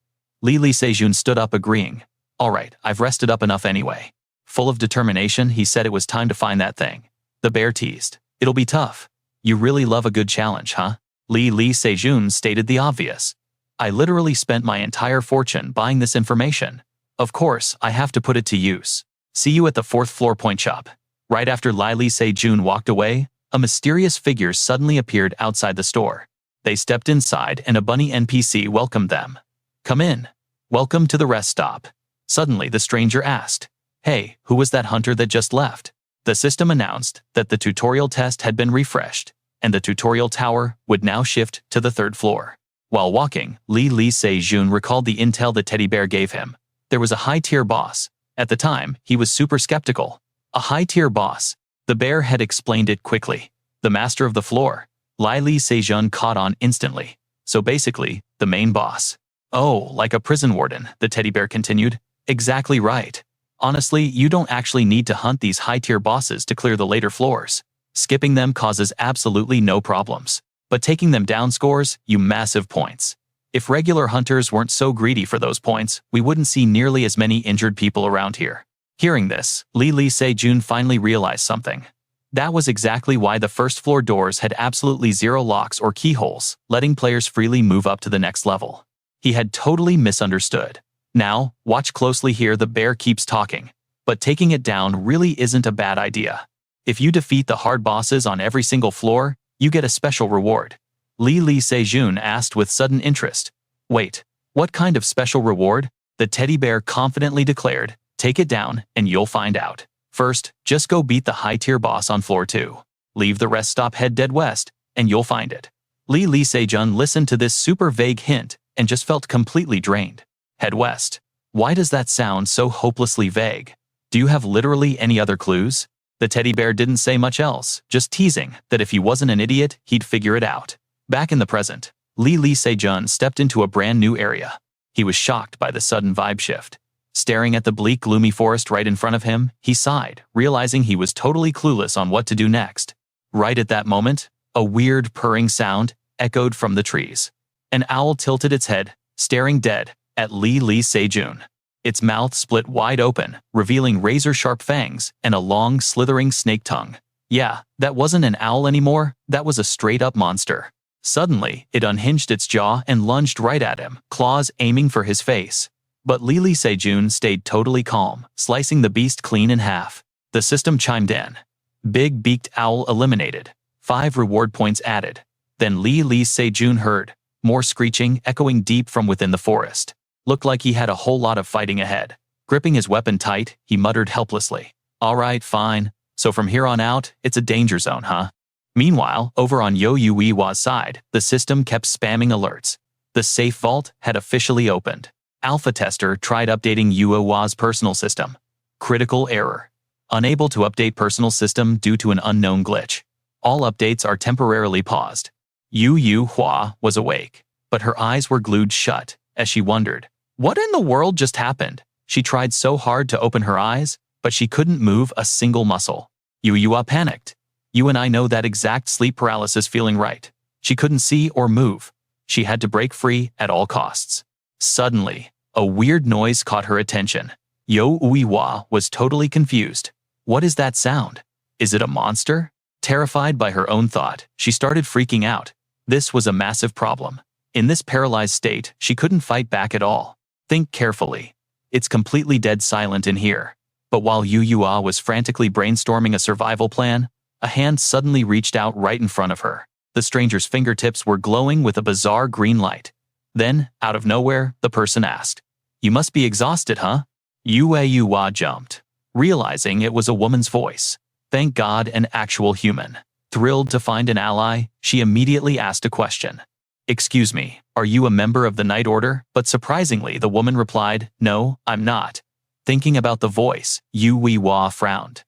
Lee Se-jun stood up agreeing. Alright, I've rested up enough anyway. Full of determination, he said it was time to find that thing. The bear teased. It'll be tough. You really love a good challenge, huh? Lee Se-jun stated the obvious. I literally spent my entire fortune buying this information. Of course, I have to put it to use. See you at the 4th floor point shop. Right after Lee Se-jun walked away, a mysterious figure suddenly appeared outside the store. They stepped inside and a bunny NPC welcomed them. Come in. Welcome to the rest stop. Suddenly the stranger asked, Hey, who was that hunter that just left? The system announced that the tutorial test had been refreshed, and the tutorial tower would now shift to the 3rd floor. While walking, Lee Se-jun recalled the intel the teddy bear gave him. There was a high-tier boss. At the time, he was super skeptical. A high-tier boss. The bear had explained it quickly. The master of the floor. Lee Se-jun caught on instantly. So basically, the main boss. Oh, like a prison warden, the teddy bear continued. Exactly right. Honestly, you don't actually need to hunt these high-tier bosses to clear the later floors. Skipping them causes absolutely no problems. But taking them down scores you massive points. If regular hunters weren't so greedy for those points, we wouldn't see nearly as many injured people around here. Hearing this, Lee Se-jun finally realized something. That was exactly why the 1st floor doors had absolutely zero locks or keyholes, letting players freely move up to the next level. He had totally misunderstood. Now, watch closely here, the bear keeps talking. But taking it down really isn't a bad idea. If you defeat the hard bosses on every single floor, you get a special reward. Lee Se-jun asked with sudden interest. Wait, what kind of special reward? The teddy bear confidently declared, take it down and you'll find out. First, just go beat the high-tier boss on floor 2. Leave the rest stop, head dead west, and you'll find it. Lee Se-jun listened to this super vague hint and just felt completely drained. Head west. Why does that sound so hopelessly vague? Do you have literally any other clues? The teddy bear didn't say much else, just teasing that if he wasn't an idiot, he'd figure it out. Back in the present, Lee Se-jun stepped into a brand new area. He was shocked by the sudden vibe shift. Staring at the bleak, gloomy forest right in front of him, he sighed, realizing he was totally clueless on what to do next. Right at that moment, a weird purring sound echoed from the trees. An owl tilted its head, staring dead at Lee Se-jun. Its mouth split wide open, revealing razor-sharp fangs and a long, slithering snake tongue. Yeah, that wasn't an owl anymore, that was a straight-up monster. Suddenly, it unhinged its jaw and lunged right at him, claws aiming for his face. But Lee Se-jun stayed totally calm, slicing the beast clean in half. The system chimed in. Big beaked owl eliminated. 5 reward points added. Then Lee Se-jun heard more screeching echoing deep from within the forest. Looked like he had a whole lot of fighting ahead. Gripping his weapon tight, he muttered helplessly. Alright, fine. So from here on out, it's a danger zone, huh? Meanwhile, over on Yo Yuiwa's side, the system kept spamming alerts. The safe vault had officially opened. Alpha tester tried updating Yuiwa's personal system. Critical error. Unable to update personal system due to an unknown glitch. All updates are temporarily paused. Yuihua was awake, but her eyes were glued shut as she wondered, what in the world just happened? She tried so hard to open her eyes, but she couldn't move a single muscle. Yuihua panicked. You and I know that exact sleep paralysis feeling, right? She couldn't see or move. She had to break free at all costs. Suddenly, a weird noise caught her attention. Yuihua was totally confused. What is that sound? Is it a monster? Terrified by her own thought, she started freaking out. This was a massive problem. In this paralyzed state, she couldn't fight back at all. Think carefully. It's completely dead silent in here. But while Yuihua was frantically brainstorming a survival plan, a hand suddenly reached out right in front of her. The stranger's fingertips were glowing with a bizarre green light. Then, out of nowhere, the person asked, "You must be exhausted, huh?" Yuihua jumped, realizing it was a woman's voice. Thank God, an actual human. Thrilled to find an ally, she immediately asked a question. "Excuse me, are you a member of the Night Order?" But surprisingly, the woman replied, "No, I'm not." Thinking about the voice, Yuihua frowned.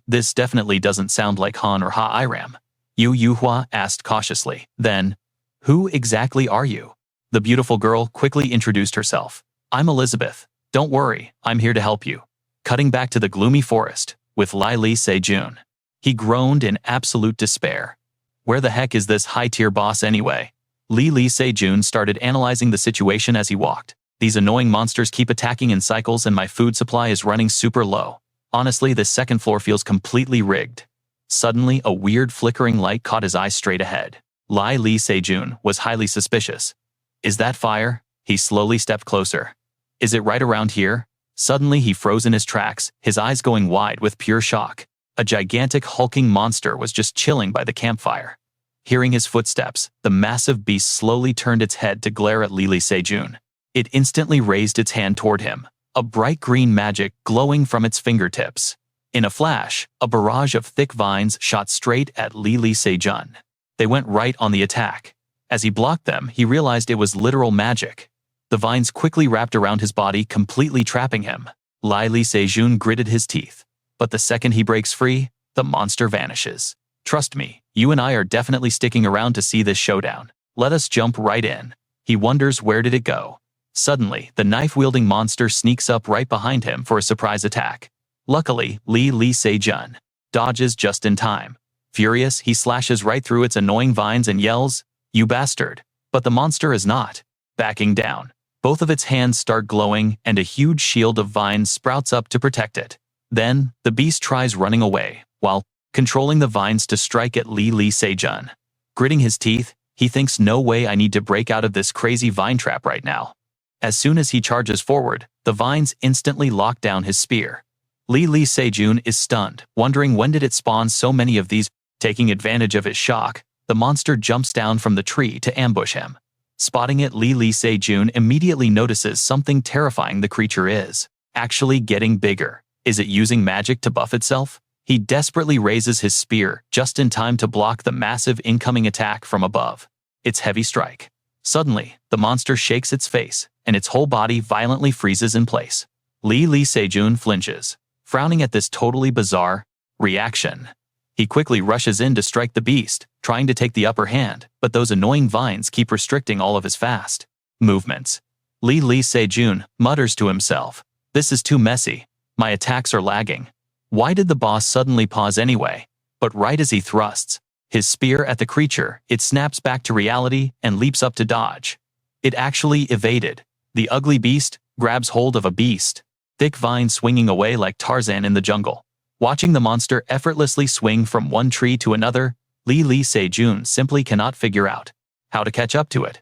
This definitely doesn't sound like Han or Ha-Iram. Yuihua asked cautiously. Then, who exactly are you? The beautiful girl quickly introduced herself. I'm Elizabeth, Don't worry, I'm here to help you. Cutting back to the gloomy forest, with Lee Se-jun. He groaned in absolute despair. Where the heck is this high-tier boss anyway? Lee Se-jun started analyzing the situation as he walked. These annoying monsters keep attacking in cycles and my food supply is running super low. Honestly, this second floor feels completely rigged. Suddenly, a weird flickering light caught his eye straight ahead. Lee Se-jun was highly suspicious. Is that fire? He slowly stepped closer. Is it right around here? Suddenly, he froze in his tracks, his eyes going wide with pure shock. A gigantic hulking monster was just chilling by the campfire. Hearing his footsteps, the massive beast slowly turned its head to glare at Lee Se-jun. It instantly raised its hand toward him, a bright green magic glowing from its fingertips. In a flash, a barrage of thick vines shot straight at Lee Se-jun. They went right on the attack. As he blocked them, he realized it was literal magic. The vines quickly wrapped around his body, completely trapping him. Lee Se-jun gritted his teeth. But the second he breaks free, the monster vanishes. Trust me, you and I are definitely sticking around to see this showdown. Let us jump right in. He wonders where did it go. Suddenly, the knife-wielding monster sneaks up right behind him for a surprise attack. Luckily, Lee Se-jun dodges just in time. Furious, he slashes right through its annoying vines and yells, "You bastard!" But the monster is not backing down. Both of its hands start glowing and a huge shield of vines sprouts up to protect it. Then, the beast tries running away, while controlling the vines to strike at Lee Se-jun. Gritting his teeth, he thinks no way I need to break out of this crazy vine trap right now. As soon as he charges forward, the vines instantly lock down his spear. Lee Se-jun is stunned, wondering when did it spawn so many of these. Taking advantage of his shock, the monster jumps down from the tree to ambush him. Spotting it, Lee Se-jun immediately notices something terrifying. The creature is actually getting bigger. Is it using magic to buff itself? He desperately raises his spear just in time to block the massive incoming attack from above. Its heavy strike. Suddenly, the monster shakes its face, and its whole body violently freezes in place. Lee Se-jun flinches, frowning at this totally bizarre reaction. He quickly rushes in to strike the beast, trying to take the upper hand, but those annoying vines keep restricting all of his fast movements. Lee Se-jun mutters to himself, "This is too messy. My attacks are lagging." Why did the boss suddenly pause anyway? But right as he thrusts his spear at the creature, it snaps back to reality and leaps up to dodge. It actually evaded. The ugly beast grabs hold of a beast, thick vine swinging away like Tarzan in the jungle. Watching the monster effortlessly swing from one tree to another, Lee Se-jun simply cannot figure out how to catch up to it.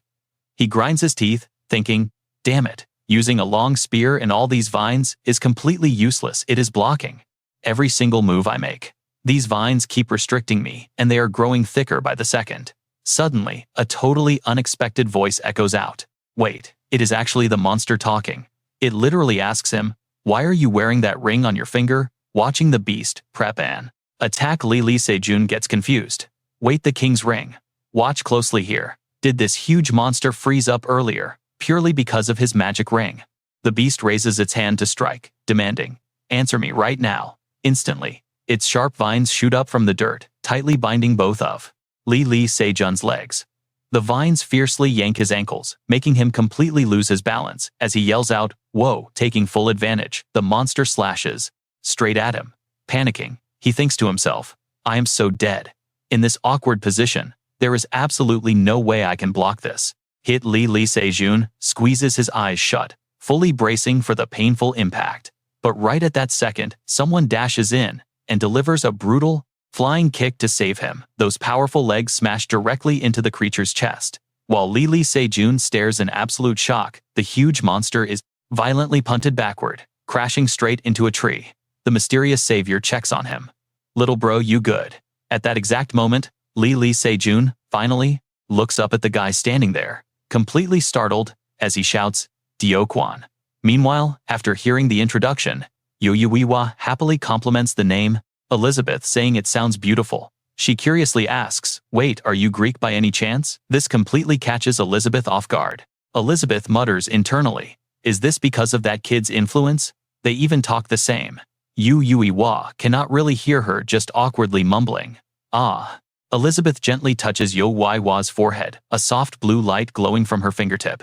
He grinds his teeth, thinking, damn it, using a long spear in all these vines is completely useless. It is blocking every single move I make. These vines keep restricting me, and they are growing thicker by the second. Suddenly, a totally unexpected voice echoes out. Wait, it is actually the monster talking. It literally asks him, "Why are you wearing that ring on your finger?" Watching the beast prep an attack, Lee Se-jun gets confused. Wait, the king's ring. Watch closely here. Did this huge monster freeze up earlier, purely because of his magic ring? The beast raises its hand to strike, demanding, "Answer me right now." Instantly, its sharp vines shoot up from the dirt, tightly binding both of Lee Se-jun's legs. The vines fiercely yank his ankles, making him completely lose his balance. As he yells out, "Whoa!" Taking full advantage, the monster slashes straight at him. Panicking, he thinks to himself, "I am so dead. In this awkward position, there is absolutely no way I can block this." Hit Lee Se-jun squeezes his eyes shut, fully bracing for the painful impact. But right at that second, someone dashes in and delivers a brutal, flying kick to save him. Those powerful legs smash directly into the creature's chest. While Lee Se-jun stares in absolute shock, the huge monster is violently punted backward, crashing straight into a tree. The mysterious savior checks on him. "Little bro, you good?" At that exact moment, Lee Se-jun finally looks up at the guy standing there, completely startled, as he shouts, "Dio-kwan." Meanwhile, after hearing the introduction, Yo-Yuiwa happily compliments the name, Elizabeth, saying it sounds beautiful. She curiously asks, "Wait, are you Greek by any chance?" This completely catches Elizabeth off guard. Elizabeth mutters internally, "Is this because of that kid's influence? They even talk the same." Yo-Yuiwa cannot really hear her, just awkwardly mumbling, "Ah." Elizabeth gently touches Yo-Yuiwa's forehead, a soft blue light glowing from her fingertip.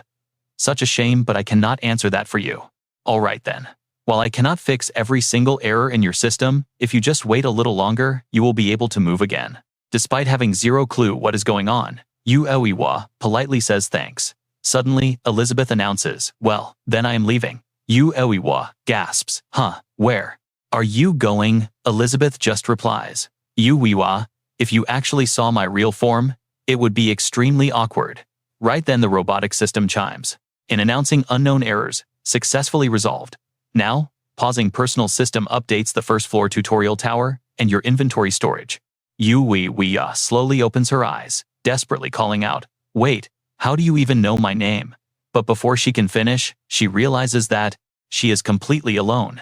"Such a shame, but I cannot answer that for you. Alright then. While I cannot fix every single error in your system, if you just wait a little longer, you will be able to move again. Despite having zero clue what is going on, Yu Ewiwa politely says thanks. Suddenly, Elizabeth announces, well, then I am leaving. Yu Ewiwa gasps, huh, where? Are you going? Elizabeth just replies, Yu Ewiwa, if you actually saw my real form, it would be extremely awkward. Right then the robotic system chimes, in announcing unknown errors, successfully resolved. Now, pausing personal system updates the first floor tutorial tower and your inventory storage. Yu Ewiwa slowly opens her eyes, desperately calling out, wait, how do you even know my name? But before she can finish, she realizes that she is completely alone.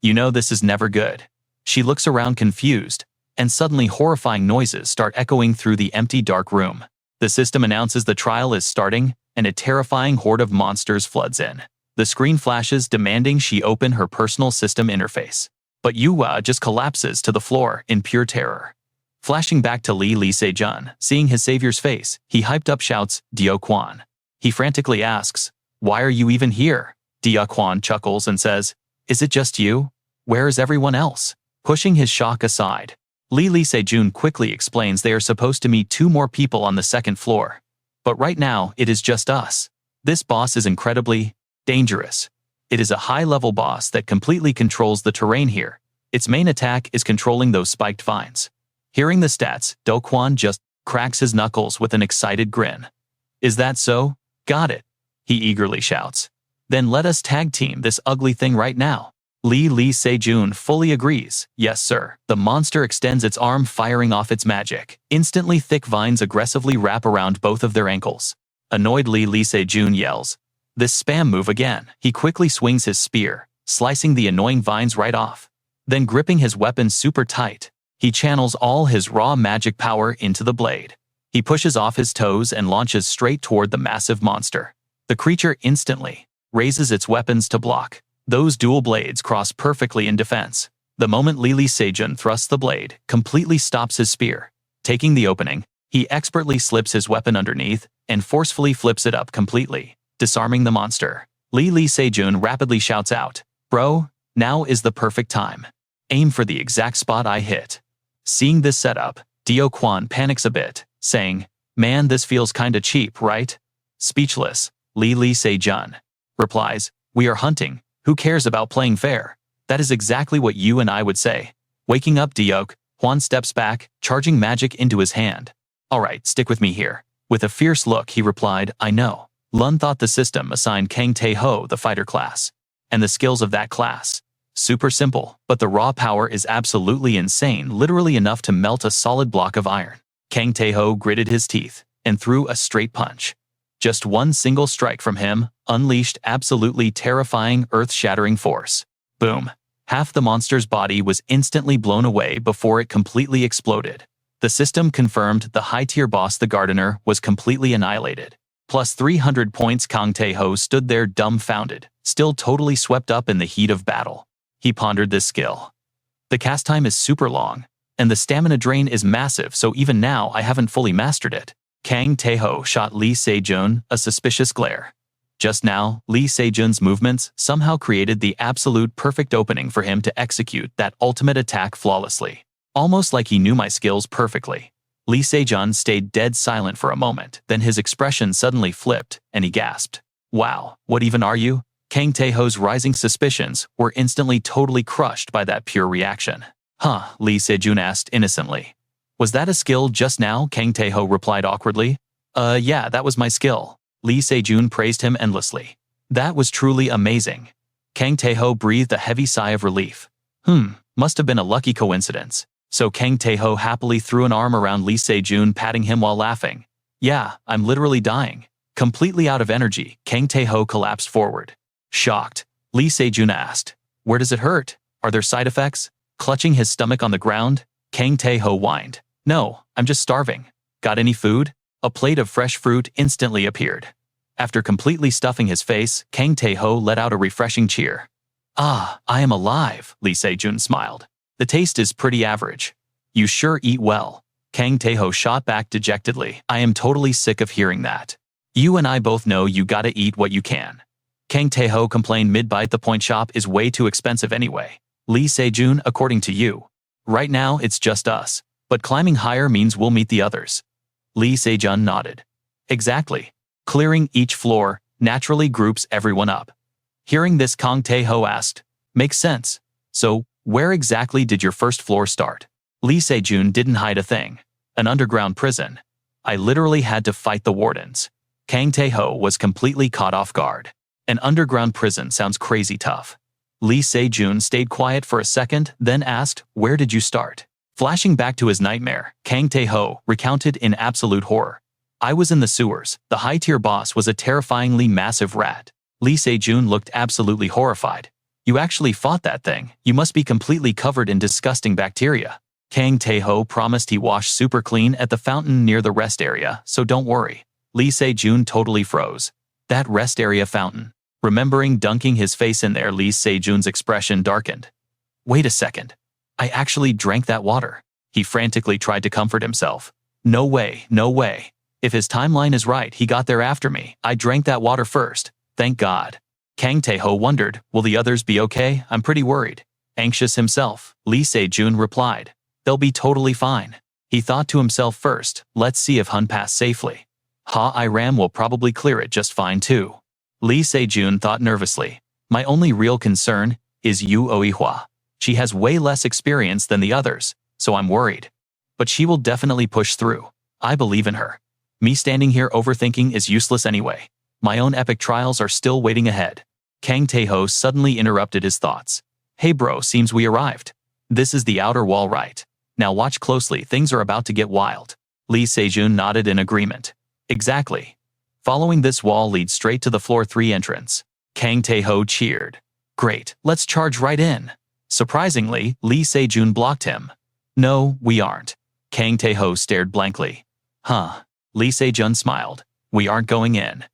You know this is never good. She looks around confused, and suddenly horrifying noises start echoing through the empty dark room. The system announces the trial is starting, and a terrifying horde of monsters floods in. The screen flashes demanding she open her personal system interface. But Yuwa just collapses to the floor in pure terror. Flashing back to Lee Se-jun, seeing his savior's face, he hyped up shouts, Dio Kwan. He frantically asks, why are you even here? Dio Kwan chuckles and says, is it just you? Where is everyone else? Pushing his shock aside, Lee Se-jun quickly explains they are supposed to meet 2 more people on the 2nd floor. But right now, it is just us. This boss is incredibly dangerous. It is a high-level boss that completely controls the terrain here. Its main attack is controlling those spiked vines. Hearing the stats, Do Kwon just cracks his knuckles with an excited grin. Is that so? Got it. He eagerly shouts. Then let us tag team this ugly thing right now. Lee Se-jun fully agrees. Yes, sir. The monster extends its arm, firing off its magic. Instantly, thick vines aggressively wrap around both of their ankles. Annoyed, Lee Se-jun yells, this spam move again. He quickly swings his spear, slicing the annoying vines right off. Then gripping his weapon super tight, he channels all his raw magic power into the blade. He pushes off his toes and launches straight toward the massive monster. The creature instantly raises its weapons to block. Those dual blades cross perfectly in defense. The moment Lee Se-jun thrusts the blade, completely stops his spear. Taking the opening, he expertly slips his weapon underneath and forcefully flips it up completely, disarming the monster. Lee Se-jun rapidly shouts out, bro, now is the perfect time. Aim for the exact spot I hit. Seeing this setup, Dio Kwon panics a bit, saying, man, this feels kinda cheap, right? Speechless, Lee Se-jun replies, we are hunting. Who cares about playing fair? That is exactly what you and I would say. Waking up Dio Kwon steps back, charging magic into his hand. Alright, stick with me here. With a fierce look, he replied, I know. Lun thought the system assigned Kang Tae-ho the fighter class. And the skills of that class. Super simple, but the raw power is absolutely insane, literally enough to melt a solid block of iron. Kang Tae-ho gritted his teeth and threw a straight punch. Just one single strike from him unleashed absolutely terrifying, earth-shattering force. Boom. Half the monster's body was instantly blown away before it completely exploded. The system confirmed the high-tier boss, the gardener, was completely annihilated. Plus 300 points. Kang Tae-ho stood there dumbfounded, still totally swept up in the heat of battle. He pondered this skill. The cast time is super long, and the stamina drain is massive, so even now I haven't fully mastered it. Kang Tae-ho shot Lee Se-jun a suspicious glare. Just now, Lee Se-jun's movements somehow created the absolute perfect opening for him to execute that ultimate attack flawlessly. Almost like he knew my skills perfectly. Lee Se-jun stayed dead silent for a moment, then his expression suddenly flipped, and he gasped. Wow, what even are you? Kang Tae-ho's rising suspicions were instantly totally crushed by that pure reaction. Huh, Lee Se-jun asked innocently. Was that a skill just now? Kang Tae-ho replied awkwardly. Yeah, that was my skill. Lee Se-jun praised him endlessly. That was truly amazing. Kang Tae-ho breathed a heavy sigh of relief. Must have been a lucky coincidence. So Kang Tae-ho happily threw an arm around Lee Se-jun, patting him while laughing. Yeah, I'm literally dying. Completely out of energy, Kang Tae-ho collapsed forward. Shocked, Lee Se-jun asked, where does it hurt? Are there side effects? Clutching his stomach on the ground, Kang Tae-ho whined. No, I'm just starving. Got any food? A plate of fresh fruit instantly appeared. After completely stuffing his face, Kang Tae-ho let out a refreshing cheer. Ah, I am alive, Lee Se-jun smiled. The taste is pretty average. You sure eat well. Kang Tae-ho shot back dejectedly. I am totally sick of hearing that. You and I both know you gotta eat what you can. Kang Tae-ho complained mid-bite. The point shop is way too expensive anyway. Lee Se-jun, according to you. Right now it's just us, but climbing higher means we'll meet the others. Lee Se-jun nodded. Exactly. Clearing each floor naturally groups everyone up. Hearing this, Kang Tae-ho asked, makes sense. So, where exactly did your first floor start? Lee Se-jun didn't hide a thing. An underground prison. I literally had to fight the wardens. Kang Tae-ho was completely caught off guard. An underground prison sounds crazy tough. Lee Se-jun stayed quiet for a second, then asked, where did you start? Flashing back to his nightmare, Kang Tae-ho recounted in absolute horror. I was in the sewers. The high-tier boss was a terrifyingly massive rat. Lee Se-jun looked absolutely horrified. You actually fought that thing. You must be completely covered in disgusting bacteria. Kang Tae-ho promised he washed super clean at the fountain near the rest area, so don't worry. Lee Se-jun totally froze. That rest area fountain. Remembering dunking his face in there, Lee Se-jun's expression darkened. Wait a second. I actually drank that water. He frantically tried to comfort himself. No way, no way. If his timeline is right, he got there after me. I drank that water first. Thank God. Kang Tae-ho wondered, will the others be okay? I'm pretty worried. Anxious himself, Lee Se-jun replied. They'll be totally fine. He thought to himself first, let's see if Hun passed safely. Ha-I-Ram will probably clear it just fine too. Lee Se-jun thought nervously. My only real concern is Yu Oihua. She has way less experience than the others, so I'm worried. But she will definitely push through. I believe in her. Me standing here overthinking is useless anyway. My own epic trials are still waiting ahead. Kang Tae-ho suddenly interrupted his thoughts. Hey bro, seems we arrived. This is the outer wall, right? Now watch closely, things are about to get wild. Lee Se-jun nodded in agreement. Exactly. Following this wall leads straight to the floor 3 entrance. Kang Tae-ho cheered. Great, let's charge right in. Surprisingly, Lee Se-jun blocked him. No, we aren't. Kang Tae-ho stared blankly. Huh. Lee Se-jun smiled. We aren't going in.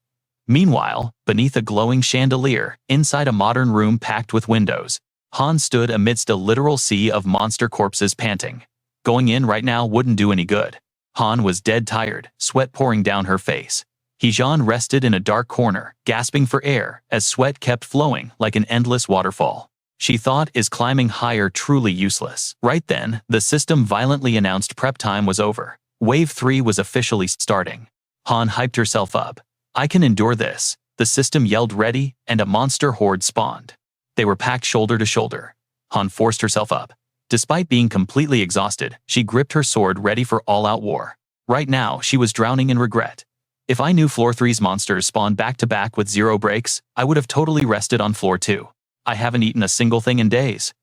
Meanwhile, beneath a glowing chandelier, inside a modern room packed with windows, Han stood amidst a literal sea of monster corpses panting. Going in right now wouldn't do any good. Han was dead tired, sweat pouring down her face. Hee-jeon rested in a dark corner, gasping for air, as sweat kept flowing like an endless waterfall. She thought, is climbing higher truly useless? Right then, the system violently announced prep time was over. Wave 3 was officially starting. Han hyped herself up. I can endure this. The system yelled ready, and a monster horde spawned. They were packed shoulder to shoulder. Han forced herself up. Despite being completely exhausted, she gripped her sword ready for all-out war. Right now, she was drowning in regret. If I knew Floor 3's monsters spawned back-to-back with 0 breaks, I would have totally rested on Floor 2. I haven't eaten a single thing in days.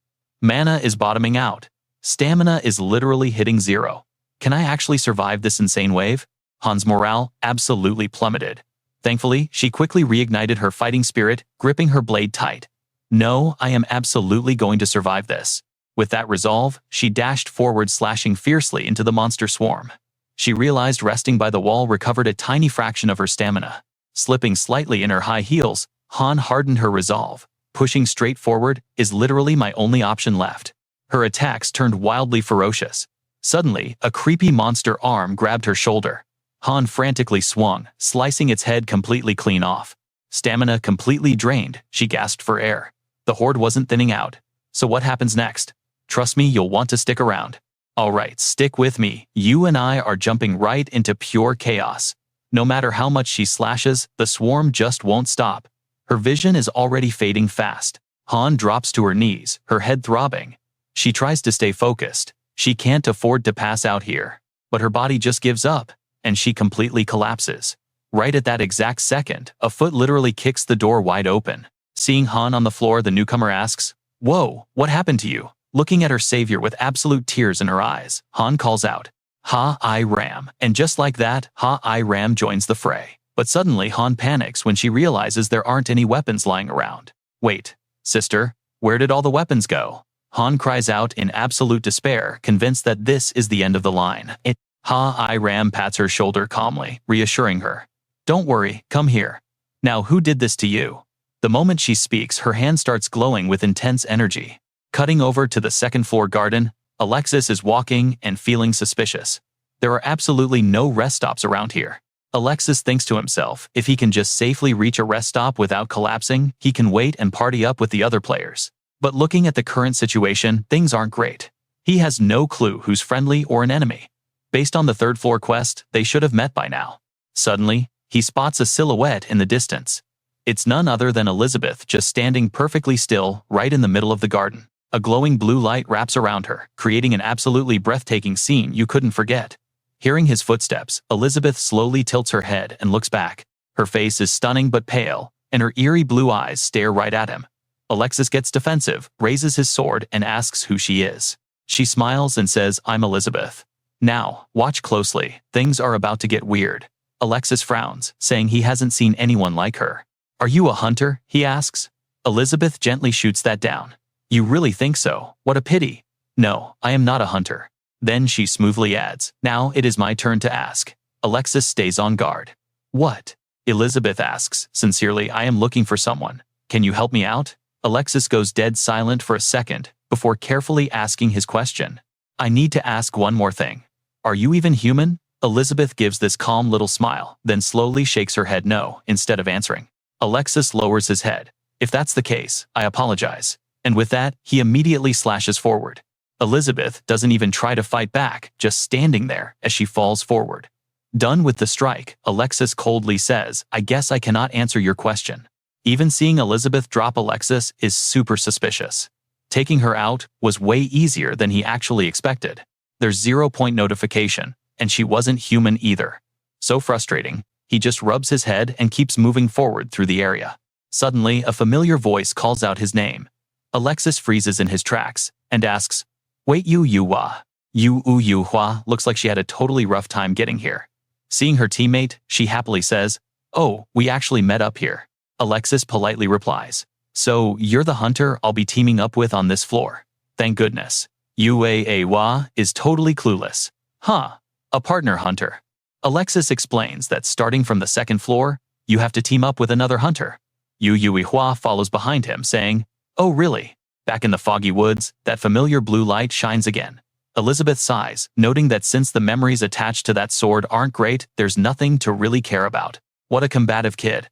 Mana is bottoming out. Stamina is literally hitting 0. Can I actually survive this insane wave? Han's morale absolutely plummeted. Thankfully, she quickly reignited her fighting spirit, gripping her blade tight. No, I am absolutely going to survive this. With that resolve, she dashed forward, slashing fiercely into the monster swarm. She realized resting by the wall recovered a tiny fraction of her stamina. Slipping slightly in her high heels, Han hardened her resolve. Pushing straight forward is literally my only option left. Her attacks turned wildly ferocious. Suddenly, a creepy monster arm grabbed her shoulder. Han frantically swung, slicing its head completely clean off. Stamina completely drained, she gasped for air. The horde wasn't thinning out. So what happens next? Trust me, you'll want to stick around. Alright, stick with me. You and I are jumping right into pure chaos. No matter how much she slashes, the swarm just won't stop. Her vision is already fading fast. Han drops to her knees, her head throbbing. She tries to stay focused. She can't afford to pass out here. But her body just gives up, and she completely collapses. Right at that exact second, a foot literally kicks the door wide open. Seeing Han on the floor, the newcomer asks, "Whoa, what happened to you?" Looking at her savior with absolute tears in her eyes, Han calls out, "Ha-I-Ram," and just like that, Ha-I-Ram joins the fray. But suddenly Han panics when she realizes there aren't any weapons lying around. Wait, sister, where did all the weapons go? Han cries out in absolute despair, convinced that this is the end of the line. Ha-I-Ram pats her shoulder calmly, reassuring her. Don't worry, come here. Now who did this to you? The moment she speaks, her hand starts glowing with intense energy. Cutting over to the second-floor garden, Alexis is walking and feeling suspicious. There are absolutely no rest stops around here. Alexis thinks to himself, if he can just safely reach a rest stop without collapsing, he can wait and party up with the other players. But looking at the current situation, things aren't great. He has no clue who's friendly or an enemy. Based on the third floor quest, they should have met by now. Suddenly, he spots a silhouette in the distance. It's none other than Elizabeth, just standing perfectly still, right in the middle of the garden. A glowing blue light wraps around her, creating an absolutely breathtaking scene you couldn't forget. Hearing his footsteps, Elizabeth slowly tilts her head and looks back. Her face is stunning but pale, and her eerie blue eyes stare right at him. Alexis gets defensive, raises his sword, and asks who she is. She smiles and says, "I'm Elizabeth." "Now, watch closely, things are about to get weird." Alexis frowns, saying he hasn't seen anyone like her. "Are you a hunter?" he asks. Elizabeth gently shoots that down. "You really think so? What a pity." "No, I am not a hunter." Then she smoothly adds, "Now it is my turn to ask." Alexis stays on guard. "What?" Elizabeth asks, sincerely, "I am looking for someone. Can you help me out?" Alexis goes dead silent for a second, before carefully asking his question. "I need to ask one more thing. Are you even human?" Elizabeth gives this calm little smile, then slowly shakes her head no, instead of answering. Alexis lowers his head. "If that's the case, I apologize." And with that, he immediately slashes forward. Elizabeth doesn't even try to fight back, just standing there as she falls forward. Done with the strike, Alexis coldly says, "I guess I cannot answer your question." Even seeing Elizabeth drop Alexis is super suspicious. Taking her out was way easier than he actually expected. There's 0-point notification, and she wasn't human either. So frustrating, he just rubs his head and keeps moving forward through the area. Suddenly, a familiar voice calls out his name. Alexis freezes in his tracks and asks, "Wait, Yu-Hua." Yu-Hua looks like she had a totally rough time getting here. Seeing her teammate, she happily says, "Oh, we actually met up here." Alexis politely replies, "So, you're the hunter I'll be teaming up with on this floor." Thank goodness. Yu-Hua is totally clueless. "Huh, a partner hunter." Alexis explains that starting from the second floor, you have to team up with another hunter. Yu-Hua follows behind him, saying, "Oh really?" Back in the foggy woods, that familiar blue light shines again. Elizabeth sighs, noting that since the memories attached to that sword aren't great, there's nothing to really care about. What a combative kid.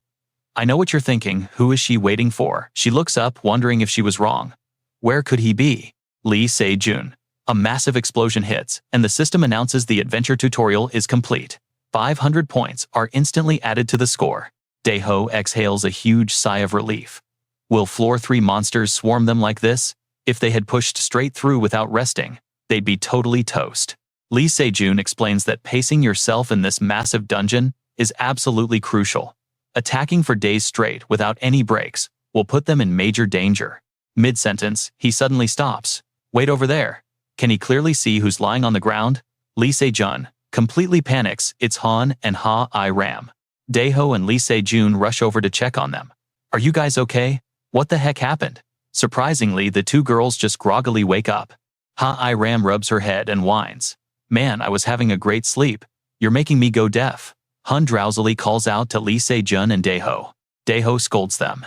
I know what you're thinking, who is she waiting for? She looks up, wondering if she was wrong. Where could he be? Lee Se-jun. A massive explosion hits, and the system announces the adventure tutorial is complete. 500 points are instantly added to the score. Daeho exhales a huge sigh of relief. Will floor 3 monsters swarm them like this? If they had pushed straight through without resting, they'd be totally toast. Lee Se-jun explains that pacing yourself in this massive dungeon is absolutely crucial. Attacking for days straight without any breaks will put them in major danger. Mid-sentence, he suddenly stops. "Wait over there." Can he clearly see who's lying on the ground? Lee Se-jun completely panics. It's Han and Ha-I-Ram. Daeho and Lee Se-jun rush over to check on them. "Are you guys okay? What the heck happened?" Surprisingly, the two girls just groggily wake up. Ha-I-Ram rubs her head and whines. "Man, I was having a great sleep. You're making me go deaf." Han drowsily calls out to Lee Se-jun and Daeho. Daeho scolds them.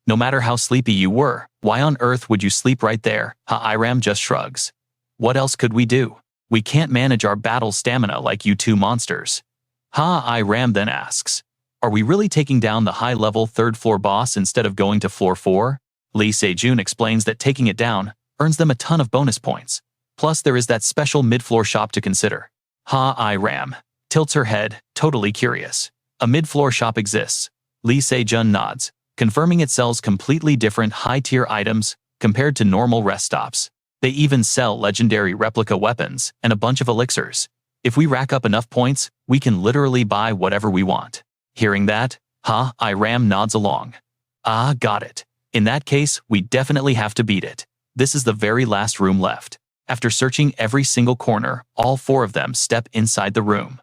"No matter how sleepy you were, why on earth would you sleep right there?" Ha-I-Ram just shrugs. "What else could we do? We can't manage our battle stamina like you two monsters." Ha-I-Ram then asks, "Are we really taking down the high-level third-floor boss instead of going to floor 4? Lee Se-jun explains that taking it down earns them a ton of bonus points. Plus, there is that special mid-floor shop to consider. Ha-I-Ram tilts her head, totally curious. A mid-floor shop exists. Lee Se-jun nods, confirming it sells completely different high-tier items compared to normal rest stops. They even sell legendary replica weapons and a bunch of elixirs. If we rack up enough points, we can literally buy whatever we want. Hearing that, Ha-I-Ram nods along. "Ah, got it. In that case, we definitely have to beat it. This is the very last room left." After searching every single corner, all 4 of them step inside the room.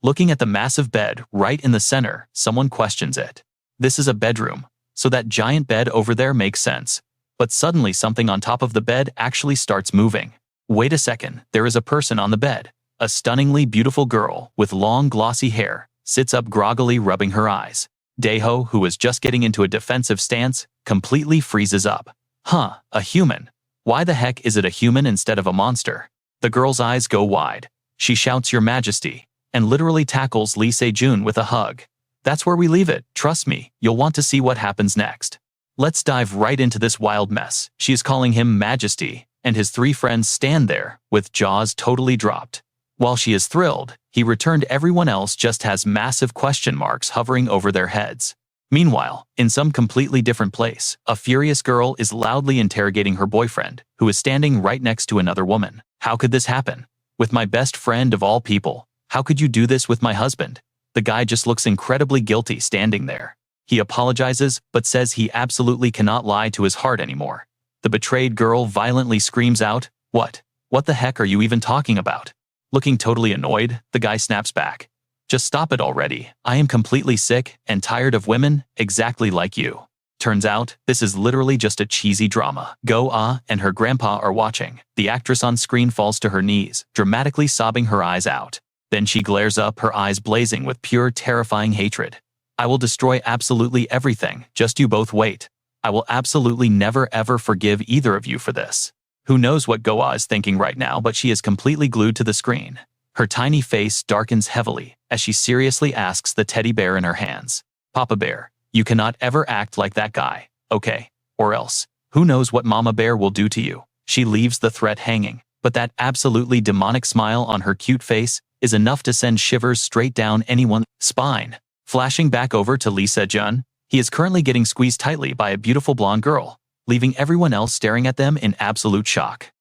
Looking at the massive bed right in the center, someone questions it. This is a bedroom, so that giant bed over there makes sense. But suddenly something on top of the bed actually starts moving. Wait a second, there is a person on the bed. A stunningly beautiful girl with long glossy hair sits up groggily rubbing her eyes. Daeho, who was just getting into a defensive stance, completely freezes up. "Huh, a human. Why the heck is it a human instead of a monster?" The girl's eyes go wide. She shouts, "Your Majesty, and literally tackles Lee Se-jun with a hug. That's where we leave it. Trust me, you'll want to see what happens next. Let's dive right into this wild mess. She is calling him Majesty, and his three friends stand there, with jaws totally dropped. While she is thrilled, he returned everyone else just has massive question marks hovering over their heads. Meanwhile, in some completely different place, a furious girl is loudly interrogating her boyfriend, who is standing right next to another woman. How could this happen? With my best friend of all people. How could you do this with my husband? The guy just looks incredibly guilty standing there. He apologizes, but says he absolutely cannot lie to his heart anymore. The betrayed girl violently screams out, "What? What the heck are you even talking about?" Looking totally annoyed, the guy snaps back. "Just stop it already. I am completely sick and tired of women, exactly like you." Turns out, this is literally just a cheesy drama. Coa and her grandpa are watching. The actress on screen falls to her knees, dramatically sobbing her eyes out. Then she glares up, her eyes blazing with pure, terrifying hatred. "I will destroy absolutely everything, just you both wait. I will absolutely never ever forgive either of you for this." Who knows what Coa is thinking right now, but she is completely glued to the screen. Her tiny face darkens heavily as she seriously asks the teddy bear in her hands, "Papa Bear, you cannot ever act like that guy, okay? Or else, who knows what Mama Bear will do to you?" She leaves the threat hanging, but that absolutely demonic smile on her cute face is enough to send shivers straight down anyone's spine. Flashing back over to Lee Se-jun, he is currently getting squeezed tightly by a beautiful blonde girl, leaving everyone else staring at them in absolute shock.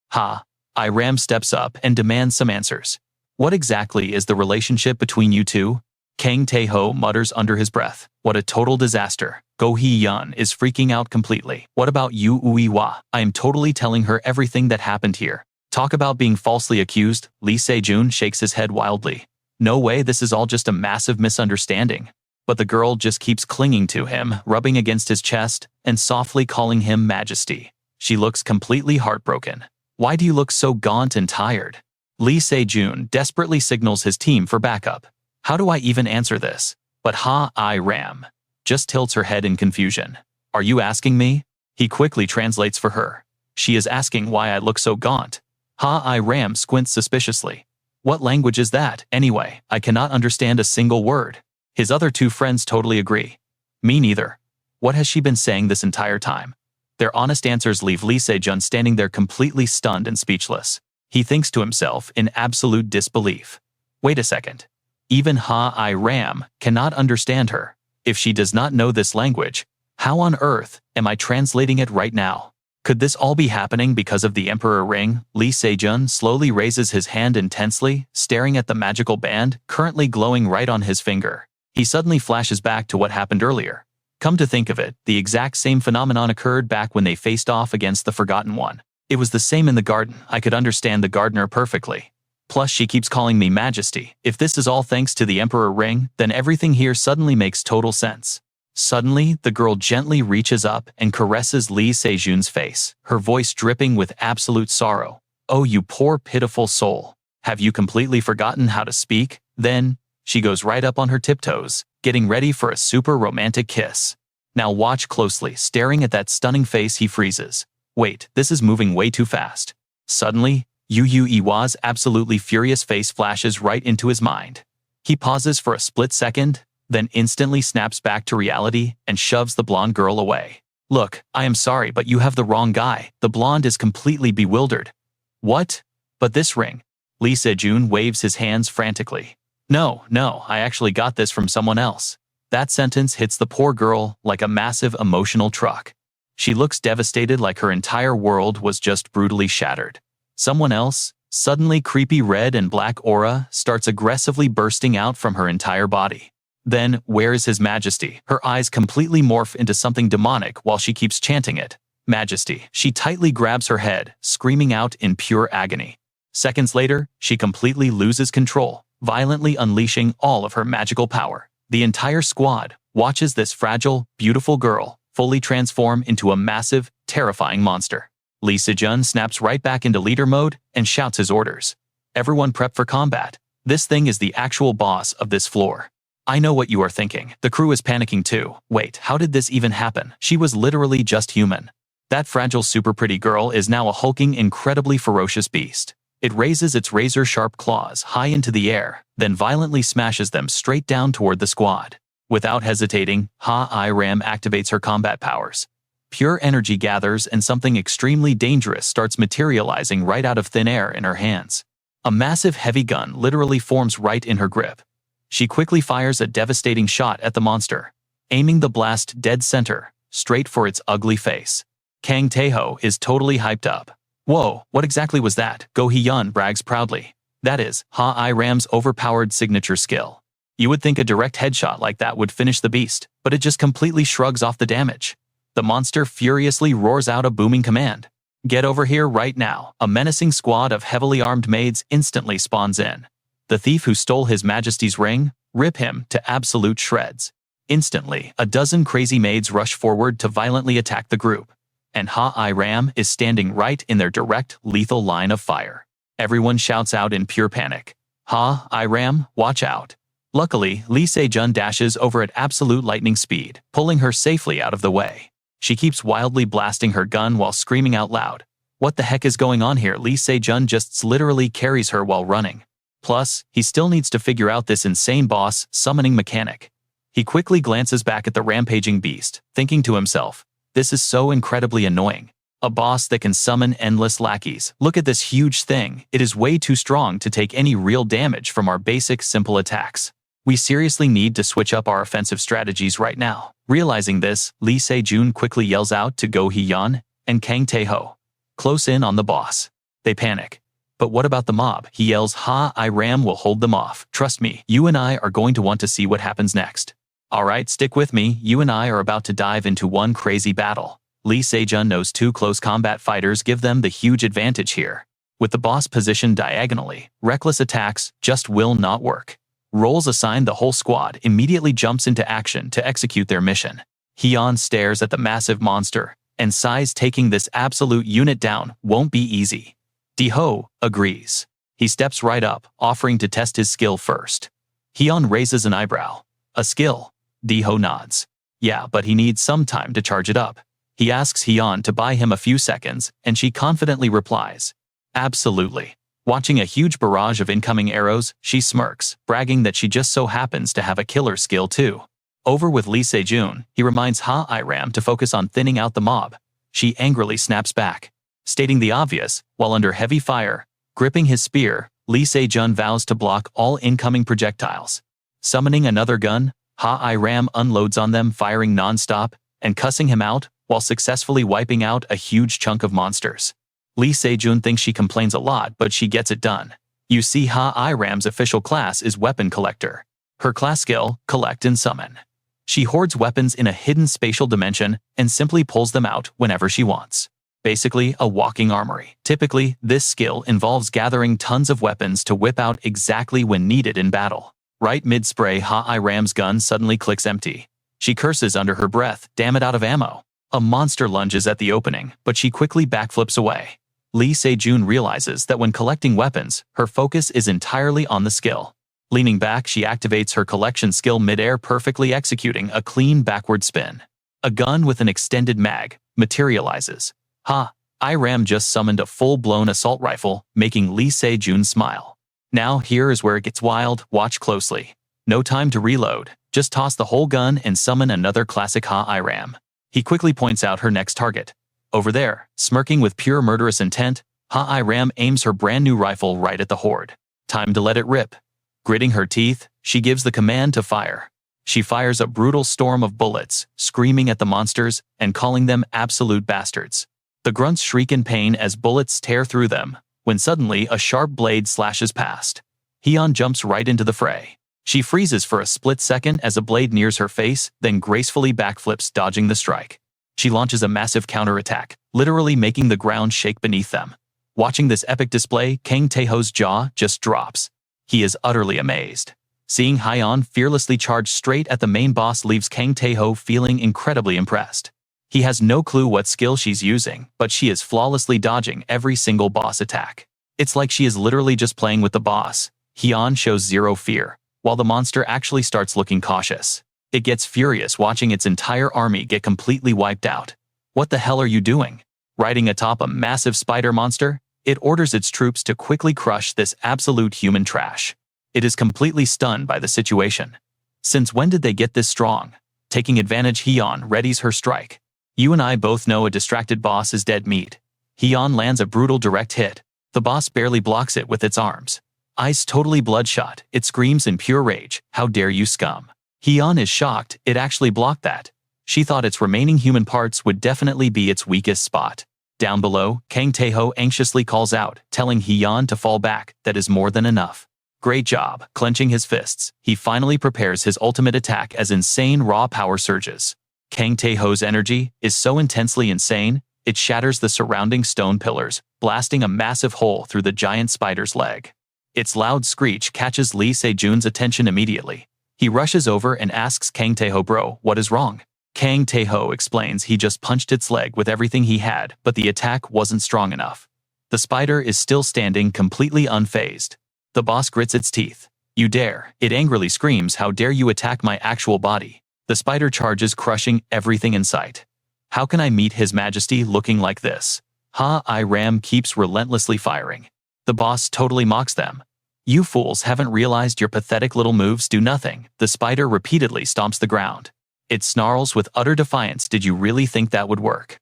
Iram steps up and demands some answers. "What exactly is the relationship between you two?" Kang Tae-ho mutters under his breath. "What a total disaster." Go Hee-yeon is freaking out completely. "What about you, Uiwa? I am totally telling her everything that happened here." Talk about being falsely accused, Lee Se-jun shakes his head wildly. "No way, this is all just a massive misunderstanding." But the girl just keeps clinging to him, rubbing against his chest, and softly calling him Majesty. She looks completely heartbroken. "Why do you look so gaunt and tired?" Lee Se-jun desperately signals his team for backup. How do I even answer this? But Iram just tilts her head in confusion. "Are you asking me?" He quickly translates for her. "She is asking why I look so gaunt." Iram squints suspiciously. "What language is that, anyway? I cannot understand a single word." His other two friends totally agree. "Me neither. What has she been saying this entire time?" Their honest answers leave Lee Se-jun standing there completely stunned and speechless. He thinks to himself in absolute disbelief. Wait a second. Even Iram cannot understand her. If she does not know this language, how on earth am I translating it right now? Could this all be happening because of the Emperor Ring? Lee Se-jun slowly raises his hand intensely, staring at the magical band currently glowing right on his finger. He suddenly flashes back to what happened earlier. Come to think of it, the exact same phenomenon occurred back when they faced off against the Forgotten One. It was the same in the garden. I could understand the gardener perfectly. Plus, she keeps calling me Majesty. If this is all thanks to the Emperor Ring, then everything here suddenly makes total sense. Suddenly, the girl gently reaches up and caresses Lee Se-jun's face, her voice dripping with absolute sorrow. "Oh, you poor pitiful soul. Have you completely forgotten how to speak?" Then, she goes right up on her tiptoes, getting ready for a super romantic kiss. Now watch closely, staring at that stunning face, he freezes. Wait, this is moving way too fast. Suddenly, Iwa's absolutely furious face flashes right into his mind. He pauses for a split second, then instantly snaps back to reality and shoves the blonde girl away. "Look, I am sorry, but you have the wrong guy." The blonde is completely bewildered. "What? But this ring?" Lee Se-jun waves his hands frantically. No, I actually got this from someone else." That sentence hits the poor girl like a massive emotional truck. She looks devastated, like her entire world was just brutally shattered. Someone else? Suddenly, creepy red and black aura starts aggressively bursting out from her entire body. Then, where is His Majesty? Her eyes completely morph into something demonic while she keeps chanting it. "Majesty." She tightly grabs her head, screaming out in pure agony. Seconds later, she completely loses control, violently unleashing all of her magical power. The entire squad watches this fragile, beautiful girl fully transform into a massive, terrifying monster. Lee Se-jun snaps right back into leader mode and shouts his orders. "Everyone prep for combat. This thing is the actual boss of this floor." I know what you are thinking. The crew is panicking too. Wait, how did this even happen? She was literally just human. That fragile, super pretty girl is now a hulking, incredibly ferocious beast. It raises its razor-sharp claws high into the air, then violently smashes them straight down toward the squad. Without hesitating, Ha-I-Ram activates her combat powers. Pure energy gathers and something extremely dangerous starts materializing right out of thin air in her hands. A massive heavy gun literally forms right in her grip. She quickly fires a devastating shot at the monster, aiming the blast dead center, straight for its ugly face. Kang Tae-ho is totally hyped up. "Whoa, what exactly was that?" Go Hee-yeon brags proudly. "That is Ha-I-Ram's overpowered signature skill. You would think a direct headshot like that would finish the beast, but it just completely shrugs off the damage." The monster furiously roars out a booming command. "Get over here right now." A menacing squad of heavily armed maids instantly spawns in. The thief who stole His Majesty's ring, rip him to absolute shreds. Instantly, a dozen crazy maids rush forward to violently attack the group, and Ha-I-Ram is standing right in their direct, lethal line of fire. Everyone shouts out in pure panic, "Ha-I-Ram, watch out." Luckily, Lee Se-jun dashes over at absolute lightning speed, pulling her safely out of the way. She keeps wildly blasting her gun while screaming out loud. What the heck is going on here? Lee Se-jun just literally carries her while running. Plus, he still needs to figure out this insane boss summoning mechanic. He quickly glances back at the rampaging beast, thinking to himself, "This is so incredibly annoying. A boss that can summon endless lackeys. Look at this huge thing. It is way too strong to take any real damage from our basic simple attacks. We seriously need to switch up our offensive strategies right now." Realizing this, Lee Se-jun quickly yells out to Go Hee-yeon and Kang Tae-ho, close in on the boss. They panic. "But what about the mob?" He yells, "Ha-I-Ram will hold them off. Trust me, you and I are going to want to see what happens next." "Alright, stick with me. You and I are about to dive into one crazy battle." Lee Se-jun knows two close combat fighters give them the huge advantage here. With the boss positioned diagonally, reckless attacks just will not work. Roles assigned, the whole squad immediately jumps into action to execute their mission. Hee-yeon stares at the massive monster and sighs, taking this absolute unit down won't be easy. Tae-ho agrees. He steps right up, offering to test his skill first. Hee-yeon raises an eyebrow. "A skill?" Tae-ho nods. "Yeah, but he needs some time to charge it up." He asks Hee-yeon to buy him a few seconds, and she confidently replies, "Absolutely." Watching a huge barrage of incoming arrows, she smirks, bragging that she just so happens to have a killer skill too. Over with Lee Se-jun, he reminds Ha-I-Ram to focus on thinning out the mob. She angrily snaps back, stating the obvious, while under heavy fire. Gripping his spear, Lee Se-jun vows to block all incoming projectiles. Summoning another gun, Ha-I-Ram unloads on them, firing non-stop and cussing him out while successfully wiping out a huge chunk of monsters. Lee Se-jun thinks she complains a lot, but she gets it done. You see, Ha-I-Ram's official class is Weapon Collector. Her class skill, Collect and Summon. She hoards weapons in a hidden spatial dimension and simply pulls them out whenever she wants. Basically, a walking armory. Typically, this skill involves gathering tons of weapons to whip out exactly when needed in battle. Right mid-spray, Ha-I-Ram's gun suddenly clicks empty. She curses under her breath, "Damn it, out of ammo." A monster lunges at the opening, but she quickly backflips away. Lee Se-jun realizes that when collecting weapons, her focus is entirely on the skill. Leaning back, she activates her collection skill mid-air, perfectly executing a clean backward spin. A gun with an extended mag materializes. Ha-I-Ram just summoned a full-blown assault rifle, making Lee Se-jun smile. Now here is where it gets wild. Watch closely. No time to reload. Just toss the whole gun and summon another classic Ha-I-Ram. He quickly points out her next target. Over there, smirking with pure murderous intent, Ha-I-Ram aims her brand new rifle right at the horde. Time to let it rip. Gritting her teeth, she gives the command to fire. She fires a brutal storm of bullets, screaming at the monsters and calling them absolute bastards. The grunts shriek in pain as bullets tear through them, when suddenly a sharp blade slashes past. Hee-yeon jumps right into the fray. She freezes for a split second as a blade nears her face, then gracefully backflips, dodging the strike. She launches a massive counterattack, literally making the ground shake beneath them. Watching this epic display, Kang Tae-ho's jaw just drops. He is utterly amazed. Seeing Hee-yeon fearlessly charge straight at the main boss leaves Kang Tae-ho feeling incredibly impressed. He has no clue what skill she's using, but she is flawlessly dodging every single boss attack. It's like she is literally just playing with the boss. Hee-yeon shows zero fear, while the monster actually starts looking cautious. It gets furious watching its entire army get completely wiped out. What the hell are you doing? Riding atop a massive spider monster? It orders its troops to quickly crush this absolute human trash. It is completely stunned by the situation. Since when did they get this strong? Taking advantage, Hyun readies her strike. You and I both know a distracted boss is dead meat. Hyun lands a brutal direct hit. The boss barely blocks it with its arms. Ice totally bloodshot. It screams in pure rage, "How dare you, scum!" Hyun is shocked. It actually blocked that. She thought its remaining human parts would definitely be its weakest spot. Down below, Kang Tae-ho anxiously calls out, telling Hyun to fall back. That is more than enough. Great job. Clenching his fists, he finally prepares his ultimate attack as insane raw power surges. Kang Tae-ho's energy is so intensely insane, it shatters the surrounding stone pillars, blasting a massive hole through the giant spider's leg. Its loud screech catches Lee Se-jun's attention immediately. He rushes over and asks Kang Tae-ho, "Bro, what is wrong?" Kang Tae-ho explains he just punched its leg with everything he had, but the attack wasn't strong enough. The spider is still standing completely unfazed. The boss grits its teeth. "You dare!" It angrily screams, "How dare you attack my actual body!" The spider charges, crushing everything in sight. How can I meet His Majesty looking like this? Ha-I-Ram keeps relentlessly firing. The boss totally mocks them. "You fools haven't realized your pathetic little moves do nothing." The spider repeatedly stomps the ground. It snarls with utter defiance. "Did you really think that would work?"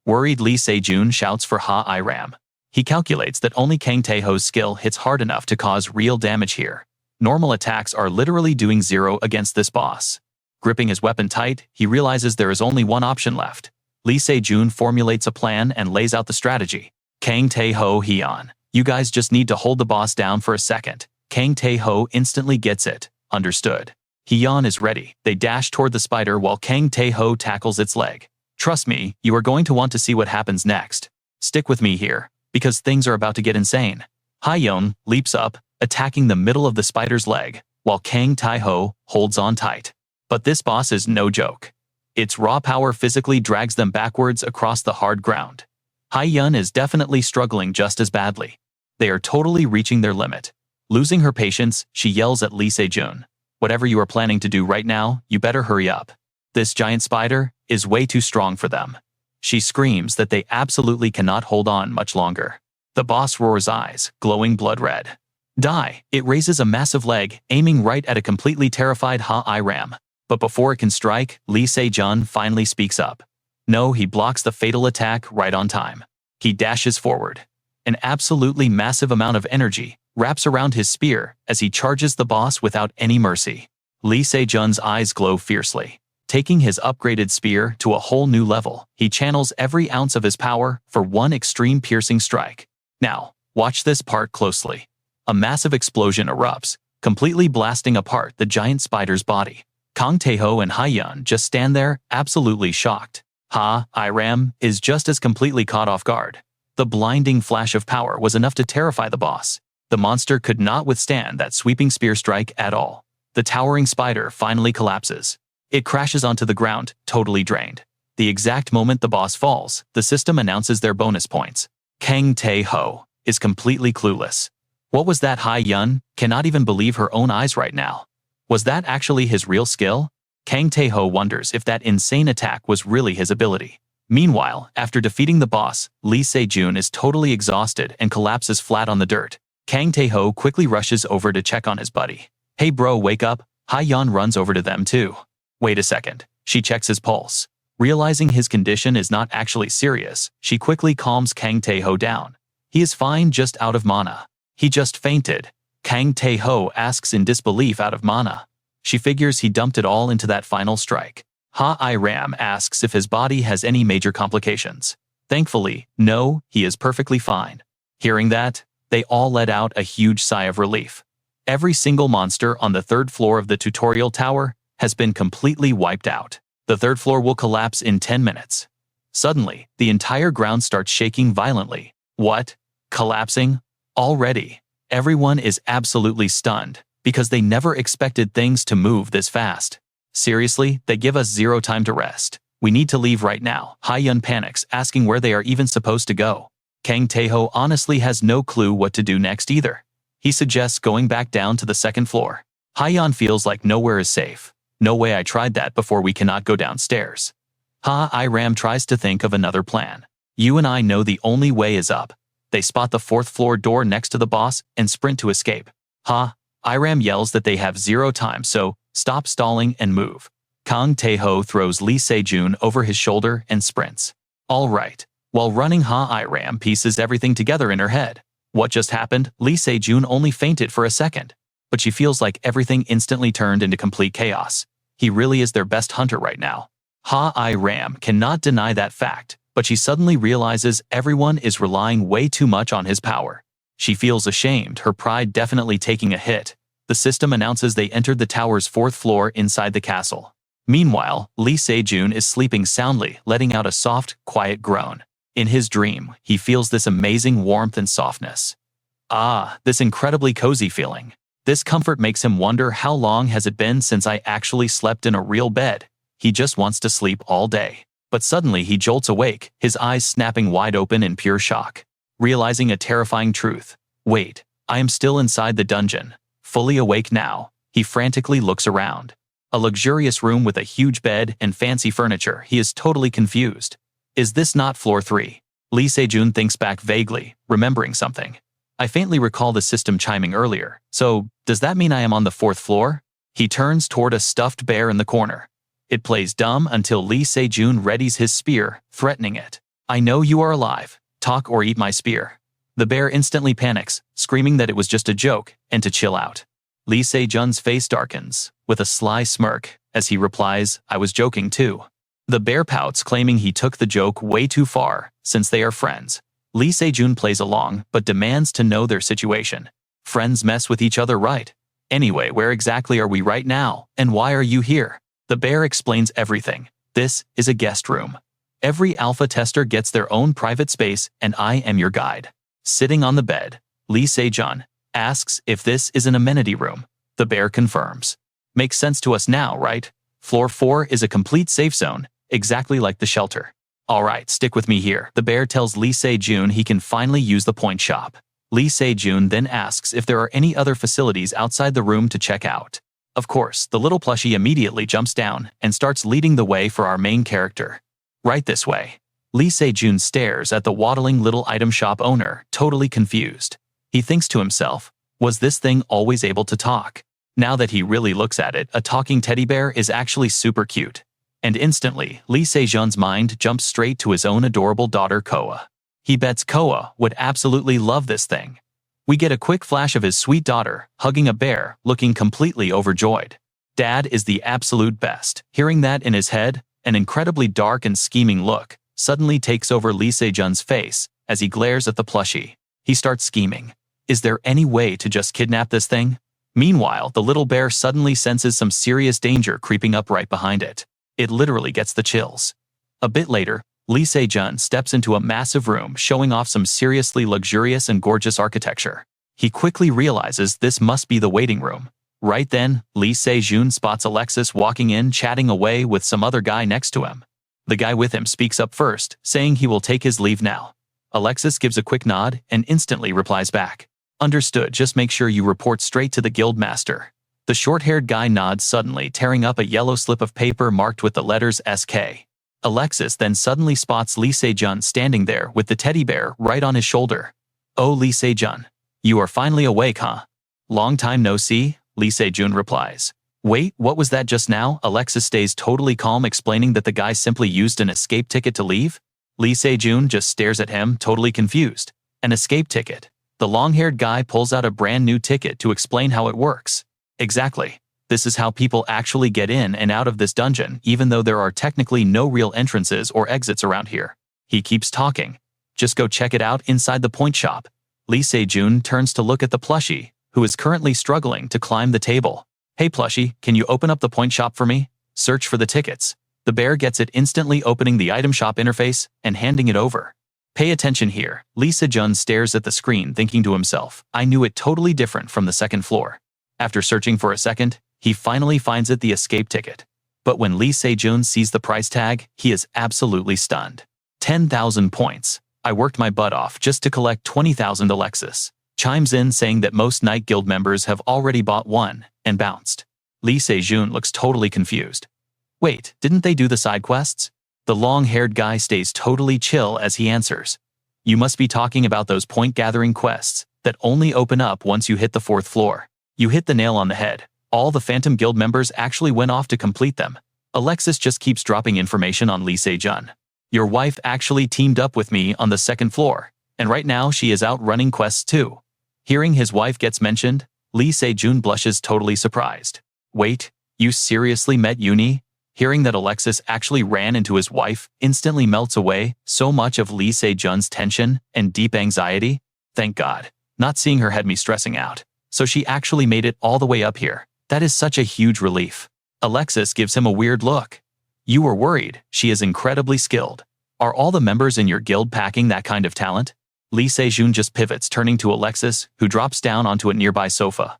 Worried, Lee Se-jun shouts for Ha-I-Ram. He calculates that only Kang Tae-ho's skill hits hard enough to cause real damage here. Normal attacks are literally doing zero against this boss. Gripping his weapon tight, he realizes there is only one option left. Lee Se-jun formulates a plan and lays out the strategy. "Kang Tae-ho, Hyun, you guys just need to hold the boss down for a second." Kang Tae-ho instantly gets it. "Understood." Hyun is ready. They dash toward the spider while Kang Tae-ho tackles its leg. "Trust me, you are going to want to see what happens next. Stick with me here, because things are about to get insane." Hyun leaps up, attacking the middle of the spider's leg, while Kang Tae-ho holds on tight. But this boss is no joke. Its raw power physically drags them backwards across the hard ground. Hyun is definitely struggling just as badly. They are totally reaching their limit. Losing her patience, she yells at Lee Se-jun, "Whatever you are planning to do right now, you better hurry up. This giant spider is way too strong for them." She screams that they absolutely cannot hold on much longer. The boss roars, eyes glowing blood red. "Die!" It raises a massive leg, aiming right at a completely terrified Ha-I-Ram. But before it can strike, Lee Se-jun finally speaks up. No, he blocks the fatal attack right on time. He dashes forward. An absolutely massive amount of energy wraps around his spear as he charges the boss without any mercy. Lee Se-jun's eyes glow fiercely. Taking his upgraded spear to a whole new level, he channels every ounce of his power for one extreme piercing strike. Now, watch this part closely. A massive explosion erupts, completely blasting apart the giant spider's body. Kang Tae-ho and Hyun just stand there, absolutely shocked. Ha-I-Ram is just as completely caught off guard. The blinding flash of power was enough to terrify the boss. The monster could not withstand that sweeping spear strike at all. The towering spider finally collapses. It crashes onto the ground, totally drained. The exact moment the boss falls, the system announces their bonus points. Kang Tae-ho is completely clueless. What was that? Hyun cannot even believe her own eyes right now. Was that actually his real skill? Kang Tae-ho wonders if that insane attack was really his ability. Meanwhile, after defeating the boss, Lee Se-jun is totally exhausted and collapses flat on the dirt. Kang Tae-ho quickly rushes over to check on his buddy. "Hey bro, wake up." Hyun runs over to them too. Wait a second. She checks his pulse. Realizing his condition is not actually serious, she quickly calms Kang Tae-ho down. He is fine, just out of mana. He just fainted. Kang Tae-ho asks in disbelief, out of mana. She figures he dumped it all into that final strike. Ha-I-Ram asks if his body has any major complications. Thankfully, no, he is perfectly fine. Hearing that, they all let out a huge sigh of relief. Every single monster on the third floor of the tutorial tower has been completely wiped out. The third floor will collapse in 10 minutes. Suddenly, the entire ground starts shaking violently. What? Collapsing? Already? Everyone is absolutely stunned, because they never expected things to move this fast. Seriously, they give us zero time to rest. We need to leave right now. Hyun panics, asking where they are even supposed to go. Kang Tae-ho honestly has no clue what to do next either. He suggests going back down to the second floor. Hyun feels like nowhere is safe. No way, I tried that before, we cannot go downstairs. Ha-I-Ram tries to think of another plan. You and I know the only way is up. They spot the 4th floor door next to the boss and sprint to escape. Iram yells that they have 0 time, so stop stalling and move. Kang Tae-ho throws Lee Se-jun over his shoulder and sprints. All right. While running, Iram pieces everything together in her head. What just happened? Lee Se-jun only fainted for a second, but she feels like everything instantly turned into complete chaos. He really is their best hunter right now. Iram cannot deny that fact, but she suddenly realizes everyone is relying way too much on his power. She feels ashamed, her pride definitely taking a hit. The system announces they entered the tower's 4th floor inside the castle. Meanwhile, Lee Se-jun is sleeping soundly, letting out a soft, quiet groan. In his dream, he feels this amazing warmth and softness. This incredibly cozy feeling. This comfort makes him wonder how long has it been since I actually slept in a real bed. He just wants to sleep all day. But suddenly he jolts awake, his eyes snapping wide open in pure shock. Realizing a terrifying truth. Wait, I am still inside the dungeon. Fully awake now, he frantically looks around. A luxurious room with a huge bed and fancy furniture. He is totally confused. Is this not floor 3? Lee Se-jun thinks back vaguely, remembering something. I faintly recall the system chiming earlier, so does that mean I am on the 4th floor? He turns toward a stuffed bear in the corner. It plays dumb until Lee Se-jun readies his spear, threatening it. I know you are alive. Talk or eat my spear. The bear instantly panics, screaming that it was just a joke and to chill out. Lee Se-jun's face darkens, with a sly smirk, as he replies, I was joking too. The bear pouts, claiming he took the joke way too far, since they are friends. Lee Se-jun plays along, but demands to know their situation. Friends mess with each other, right? Anyway, where exactly are we right now, and why are you here? The bear explains everything. This is a guest room. Every alpha tester gets their own private space, and I am your guide. Sitting on the bed, Lee Se-jun asks if this is an amenity room. The bear confirms. Makes sense to us now, right? Floor 4 is a complete safe zone, exactly like the shelter. Alright, stick with me here. The bear tells Lee Se-jun he can finally use the point shop. Lee Se-jun then asks if there are any other facilities outside the room to check out. Of course, the little plushie immediately jumps down and starts leading the way for our main character. Right this way. Lee Se-jun stares at the waddling little item shop owner, totally confused. He thinks to himself, was this thing always able to talk? Now that he really looks at it, a talking teddy bear is actually super cute. And instantly, Lee Se-jun's mind jumps straight to his own adorable daughter Coa. He bets Coa would absolutely love this thing. We get a quick flash of his sweet daughter, hugging a bear, looking completely overjoyed. Dad is the absolute best. Hearing that in his head, an incredibly dark and scheming look suddenly takes over Lee Se-jun's face as he glares at the plushie. He starts scheming. Is there any way to just kidnap this thing? Meanwhile, the little bear suddenly senses some serious danger creeping up right behind it. It literally gets the chills. A bit later, Lee Se-jun steps into a massive room showing off some seriously luxurious and gorgeous architecture. He quickly realizes this must be the waiting room. Right then, Lee Se-jun spots Alexis walking in, chatting away with some other guy next to him. The guy with him speaks up first, saying he will take his leave now. Alexis gives a quick nod and instantly replies back. Understood, just make sure you report straight to the guild master. The short-haired guy nods, suddenly tearing up a yellow slip of paper marked with the letters SK. Alexis then suddenly spots Lee Se-jun standing there with the teddy bear right on his shoulder. Oh, Lee Se-jun, you are finally awake, huh? Long time no see, Lee Se-jun replies. Wait, what was that just now? Alexis stays totally calm, explaining that the guy simply used an escape ticket to leave. Lee Se-jun just stares at him, totally confused. An escape ticket. The long-haired guy pulls out a brand new ticket to explain how it works. Exactly. This is how people actually get in and out of this dungeon, even though there are technically no real entrances or exits around here. He keeps talking. Just go check it out inside the point shop. Lee Se-jun turns to look at the plushie, who is currently struggling to climb the table. Hey plushie, can you open up the point shop for me? Search for the tickets. The bear gets it, instantly opening the item shop interface and handing it over. Pay attention here. Lee Se-jun stares at the screen, thinking to himself, I knew it totally different from the second floor. After searching for a second, he finally finds it, the escape ticket. But when Lee Se-jun sees the price tag, he is absolutely stunned. 10,000 points. I worked my butt off just to collect 20,000. Alexis chimes in, saying that most Night Guild members have already bought one and bounced. Lee Se-jun looks totally confused. Wait, didn't they do the side quests? The long-haired guy stays totally chill as he answers. You must be talking about those point-gathering quests that only open up once you hit the 4th floor. You hit the nail on the head. All the Phantom Guild members actually went off to complete them. Alexis just keeps dropping information on Lee Se-jun. Your wife actually teamed up with me on the 2nd floor, and right now she is out running quests too. Hearing his wife gets mentioned, Lee Se-jun blushes, totally surprised. Wait, you seriously met Uni? Hearing that Alexis actually ran into his wife instantly melts away so much of Lee Se-jun's tension and deep anxiety. Thank God. Not seeing her had me stressing out. So she actually made it all the way up here. That is such a huge relief. Alexis gives him a weird look. You were worried. She is incredibly skilled. Are all the members in your guild packing that kind of talent? Lee Se-jun just pivots, turning to Alexis, who drops down onto a nearby sofa.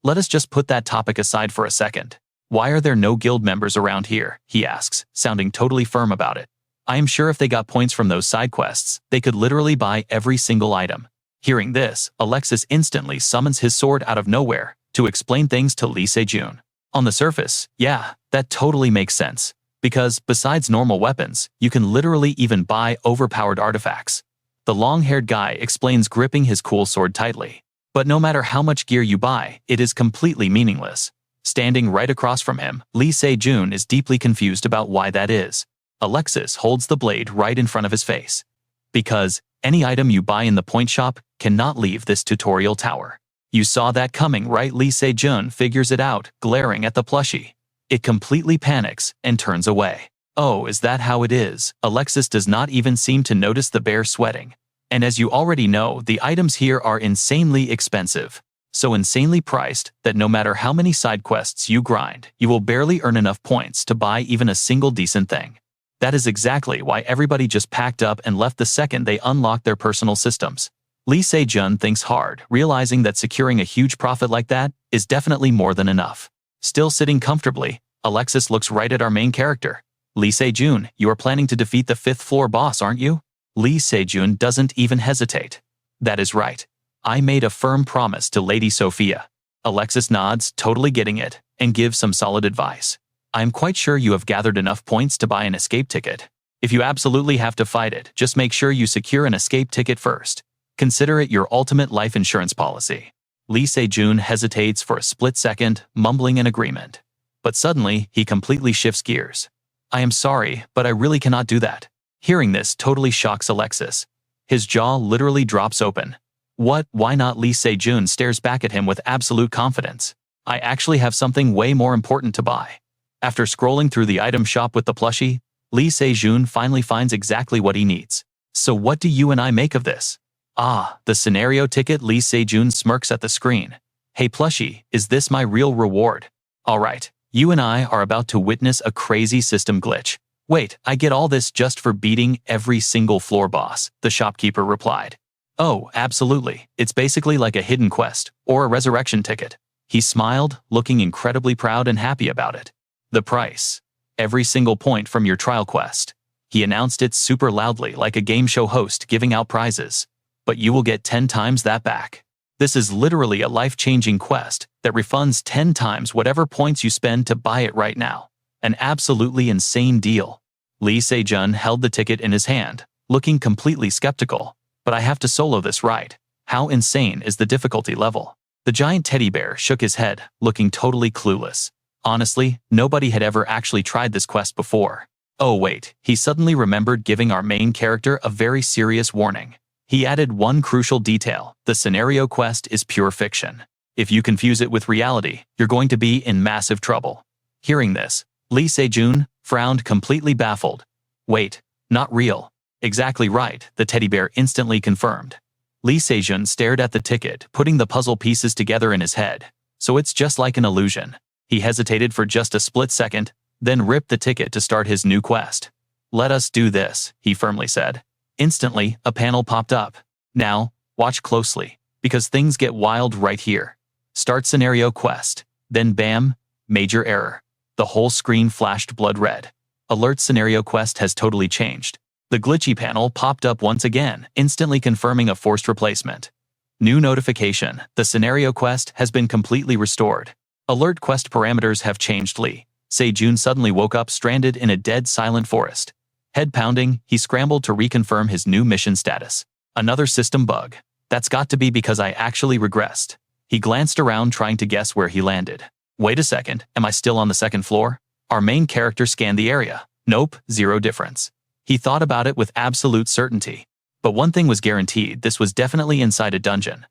Let us just put that topic aside for a second. Why are there no guild members around here? He asks, sounding totally firm about it. I am sure if they got points from those side quests, they could literally buy every single item. Hearing this, Alexis instantly summons his sword out of nowhere to explain things to Lee Se-jun. On the surface, yeah, that totally makes sense. Because, besides normal weapons, you can literally even buy overpowered artifacts. The long-haired guy explains, gripping his cool sword tightly. But no matter how much gear you buy, it is completely meaningless. Standing right across from him, Lee Se-jun is deeply confused about why that is. Alexis holds the blade right in front of his face. Because any item you buy in the point shop cannot leave this tutorial tower. You saw that coming, right? Lee Se-jun figures it out, glaring at the plushie. It completely panics and turns away. Oh, is that how it is? Alexis does not even seem to notice the bear sweating. And as you already know, the items here are insanely expensive. So insanely priced that no matter how many side quests you grind, you will barely earn enough points to buy even a single decent thing. That is exactly why everybody just packed up and left the second they unlocked their personal systems. Lee Se-jun thinks hard, realizing that securing a huge profit like that is definitely more than enough. Still sitting comfortably, Alexis looks right at our main character. Lee Se-jun, you are planning to defeat the 5th floor boss, aren't you? Lee Se-jun doesn't even hesitate. That is right. I made a firm promise to Lady Sophia. Alexis nods, totally getting it, and gives some solid advice. I am quite sure you have gathered enough points to buy an escape ticket. If you absolutely have to fight it, just make sure you secure an escape ticket first. Consider it your ultimate life insurance policy. Lee Se-jun hesitates for a split second, mumbling an agreement. But suddenly, he completely shifts gears. I am sorry, but I really cannot do that. Hearing this totally shocks Alexis. His jaw literally drops open. What? Why not? Lee Se-jun stares back at him with absolute confidence. I actually have something way more important to buy. After scrolling through the item shop with the plushie, Lee Se-jun finally finds exactly what he needs. So what do you and I make of this? Ah, the scenario ticket. Lee Se-jun smirks at the screen. Hey plushie, is this my real reward? Alright, you and I are about to witness a crazy system glitch. Wait, I get all this just for beating every single floor boss, the shopkeeper replied. Oh, absolutely. It's basically like a hidden quest, or a resurrection ticket. He smiled, looking incredibly proud and happy about it. The price. Every single point from your trial quest. He announced it super loudly, like a game show host giving out prizes. But you will get 10 times that back. This is literally a life-changing quest that refunds 10 times whatever points you spend to buy it right now. An absolutely insane deal. Lee Se-jun held the ticket in his hand, looking completely skeptical. But I have to solo this, right? How insane is the difficulty level? The giant teddy bear shook his head, looking totally clueless. Honestly, nobody had ever actually tried this quest before. Oh wait, he suddenly remembered giving our main character a very serious warning. He added one crucial detail: the scenario quest is pure fiction. If you confuse it with reality, you're going to be in massive trouble. Hearing this, Lee Se-jun frowned, completely baffled. Wait, not real. Exactly right, the teddy bear instantly confirmed. Lee Se-jun stared at the ticket, putting the puzzle pieces together in his head. So it's just like an illusion. He hesitated for just a split second, then ripped the ticket to start his new quest. Let us do this, he firmly said. Instantly, a panel popped up. Now, watch closely, because things get wild right here. Start scenario quest. Then bam, major error. The whole screen flashed blood red. Alert, scenario quest has totally changed. The glitchy panel popped up once again, instantly confirming a forced replacement. New notification: the scenario quest has been completely restored. Alert, quest parameters have changed. Lee Se-jun suddenly woke up stranded in a dead silent forest. Head pounding, he scrambled to reconfirm his new mission status. Another system bug. That's got to be because I actually regressed. He glanced around trying to guess where he landed. Wait a second, am I still on the second floor? Our main character scanned the area. Nope, zero difference. He thought about it with absolute certainty. But one thing was guaranteed, this was definitely inside a dungeon.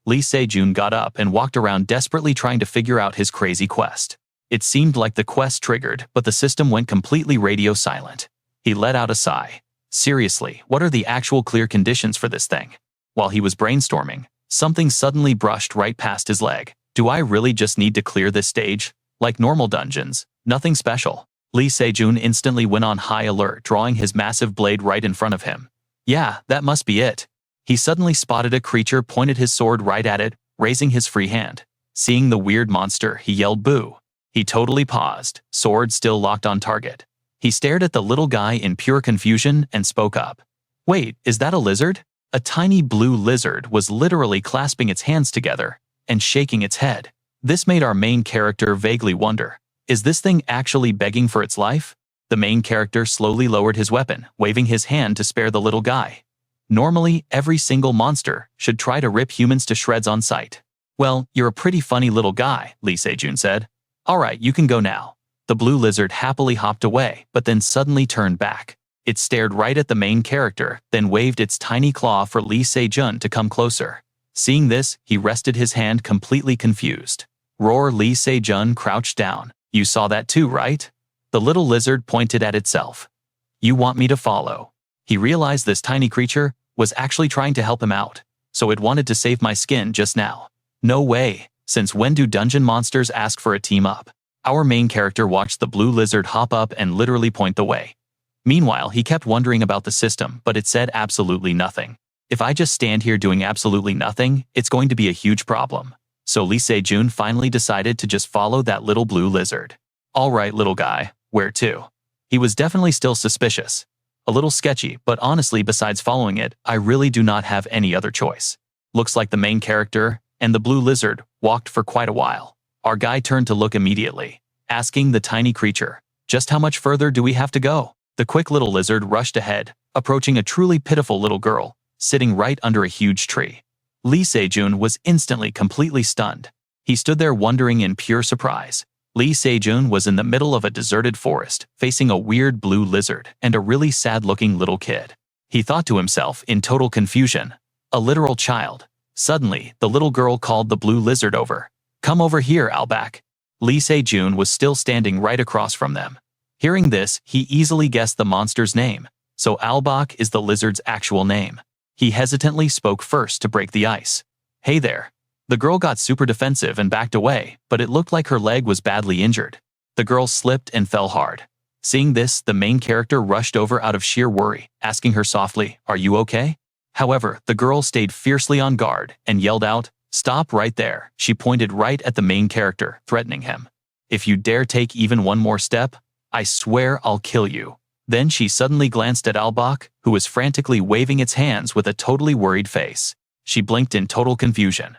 Lee Se-jun got up and walked around desperately trying to figure out his crazy quest. It seemed like the quest triggered, but the system went completely radio silent. He let out a sigh. Seriously, what are the actual clear conditions for this thing? While he was brainstorming, something suddenly brushed right past his leg. Do I really just need to clear this stage? Like normal dungeons, nothing special. Lee Se-jun instantly went on high alert, drawing his massive blade right in front of him. Yeah, that must be it. He suddenly spotted a creature, pointed his sword right at it, raising his free hand. Seeing the weird monster, he yelled boo. He totally paused, sword still locked on target. He stared at the little guy in pure confusion and spoke up. Wait, is that a lizard? A tiny blue lizard was literally clasping its hands together and shaking its head. This made our main character vaguely wonder, is this thing actually begging for its life? The main character slowly lowered his weapon, waving his hand to spare the little guy. Normally, every single monster should try to rip humans to shreds on sight. Well, you're a pretty funny little guy, Lee Se-jun said. Alright, you can go now. The blue lizard happily hopped away, but then suddenly turned back. It stared right at the main character, then waved its tiny claw for Lee Se-jun to come closer. Seeing this, he rested his hand completely confused. Roar. Lee Se-jun crouched down. You saw that too, right? The little lizard pointed at itself. You want me to follow? He realized this tiny creature was actually trying to help him out, so it wanted to save my skin just now. No way. Since when do dungeon monsters ask for a team up? Our main character watched the blue lizard hop up and literally point the way. Meanwhile, he kept wondering about the system, but it said absolutely nothing. If I just stand here doing absolutely nothing, it's going to be a huge problem. So Lee Se-jun finally decided to just follow that little blue lizard. Alright, little guy, where to? He was definitely still suspicious. A little sketchy, but honestly, besides following it, I really do not have any other choice. Looks like the main character and the blue lizard walked for quite a while. Our guy turned to look immediately, asking the tiny creature, just how much further do we have to go? The quick little lizard rushed ahead, approaching a truly pitiful little girl, sitting right under a huge tree. Lee Se-jun was instantly completely stunned. He stood there wondering in pure surprise. Lee Se-jun was in the middle of a deserted forest, facing a weird blue lizard and a really sad-looking little kid. He thought to himself in total confusion, a literal child. Suddenly, the little girl called the blue lizard over. Come over here, Albak. Lee Se-jun was still standing right across from them. Hearing this, he easily guessed the monster's name, so Albak is the lizard's actual name. He hesitantly spoke first to break the ice. Hey there. The girl got super defensive and backed away, but it looked like her leg was badly injured. The girl slipped and fell hard. Seeing this, the main character rushed over out of sheer worry, asking her softly, Are you okay? However, the girl stayed fiercely on guard and yelled out, Stop right there. She pointed right at the main character, threatening him. If you dare take even one more step, I swear I'll kill you. Then she suddenly glanced at Albak, who was frantically waving its hands with a totally worried face. She blinked in total confusion.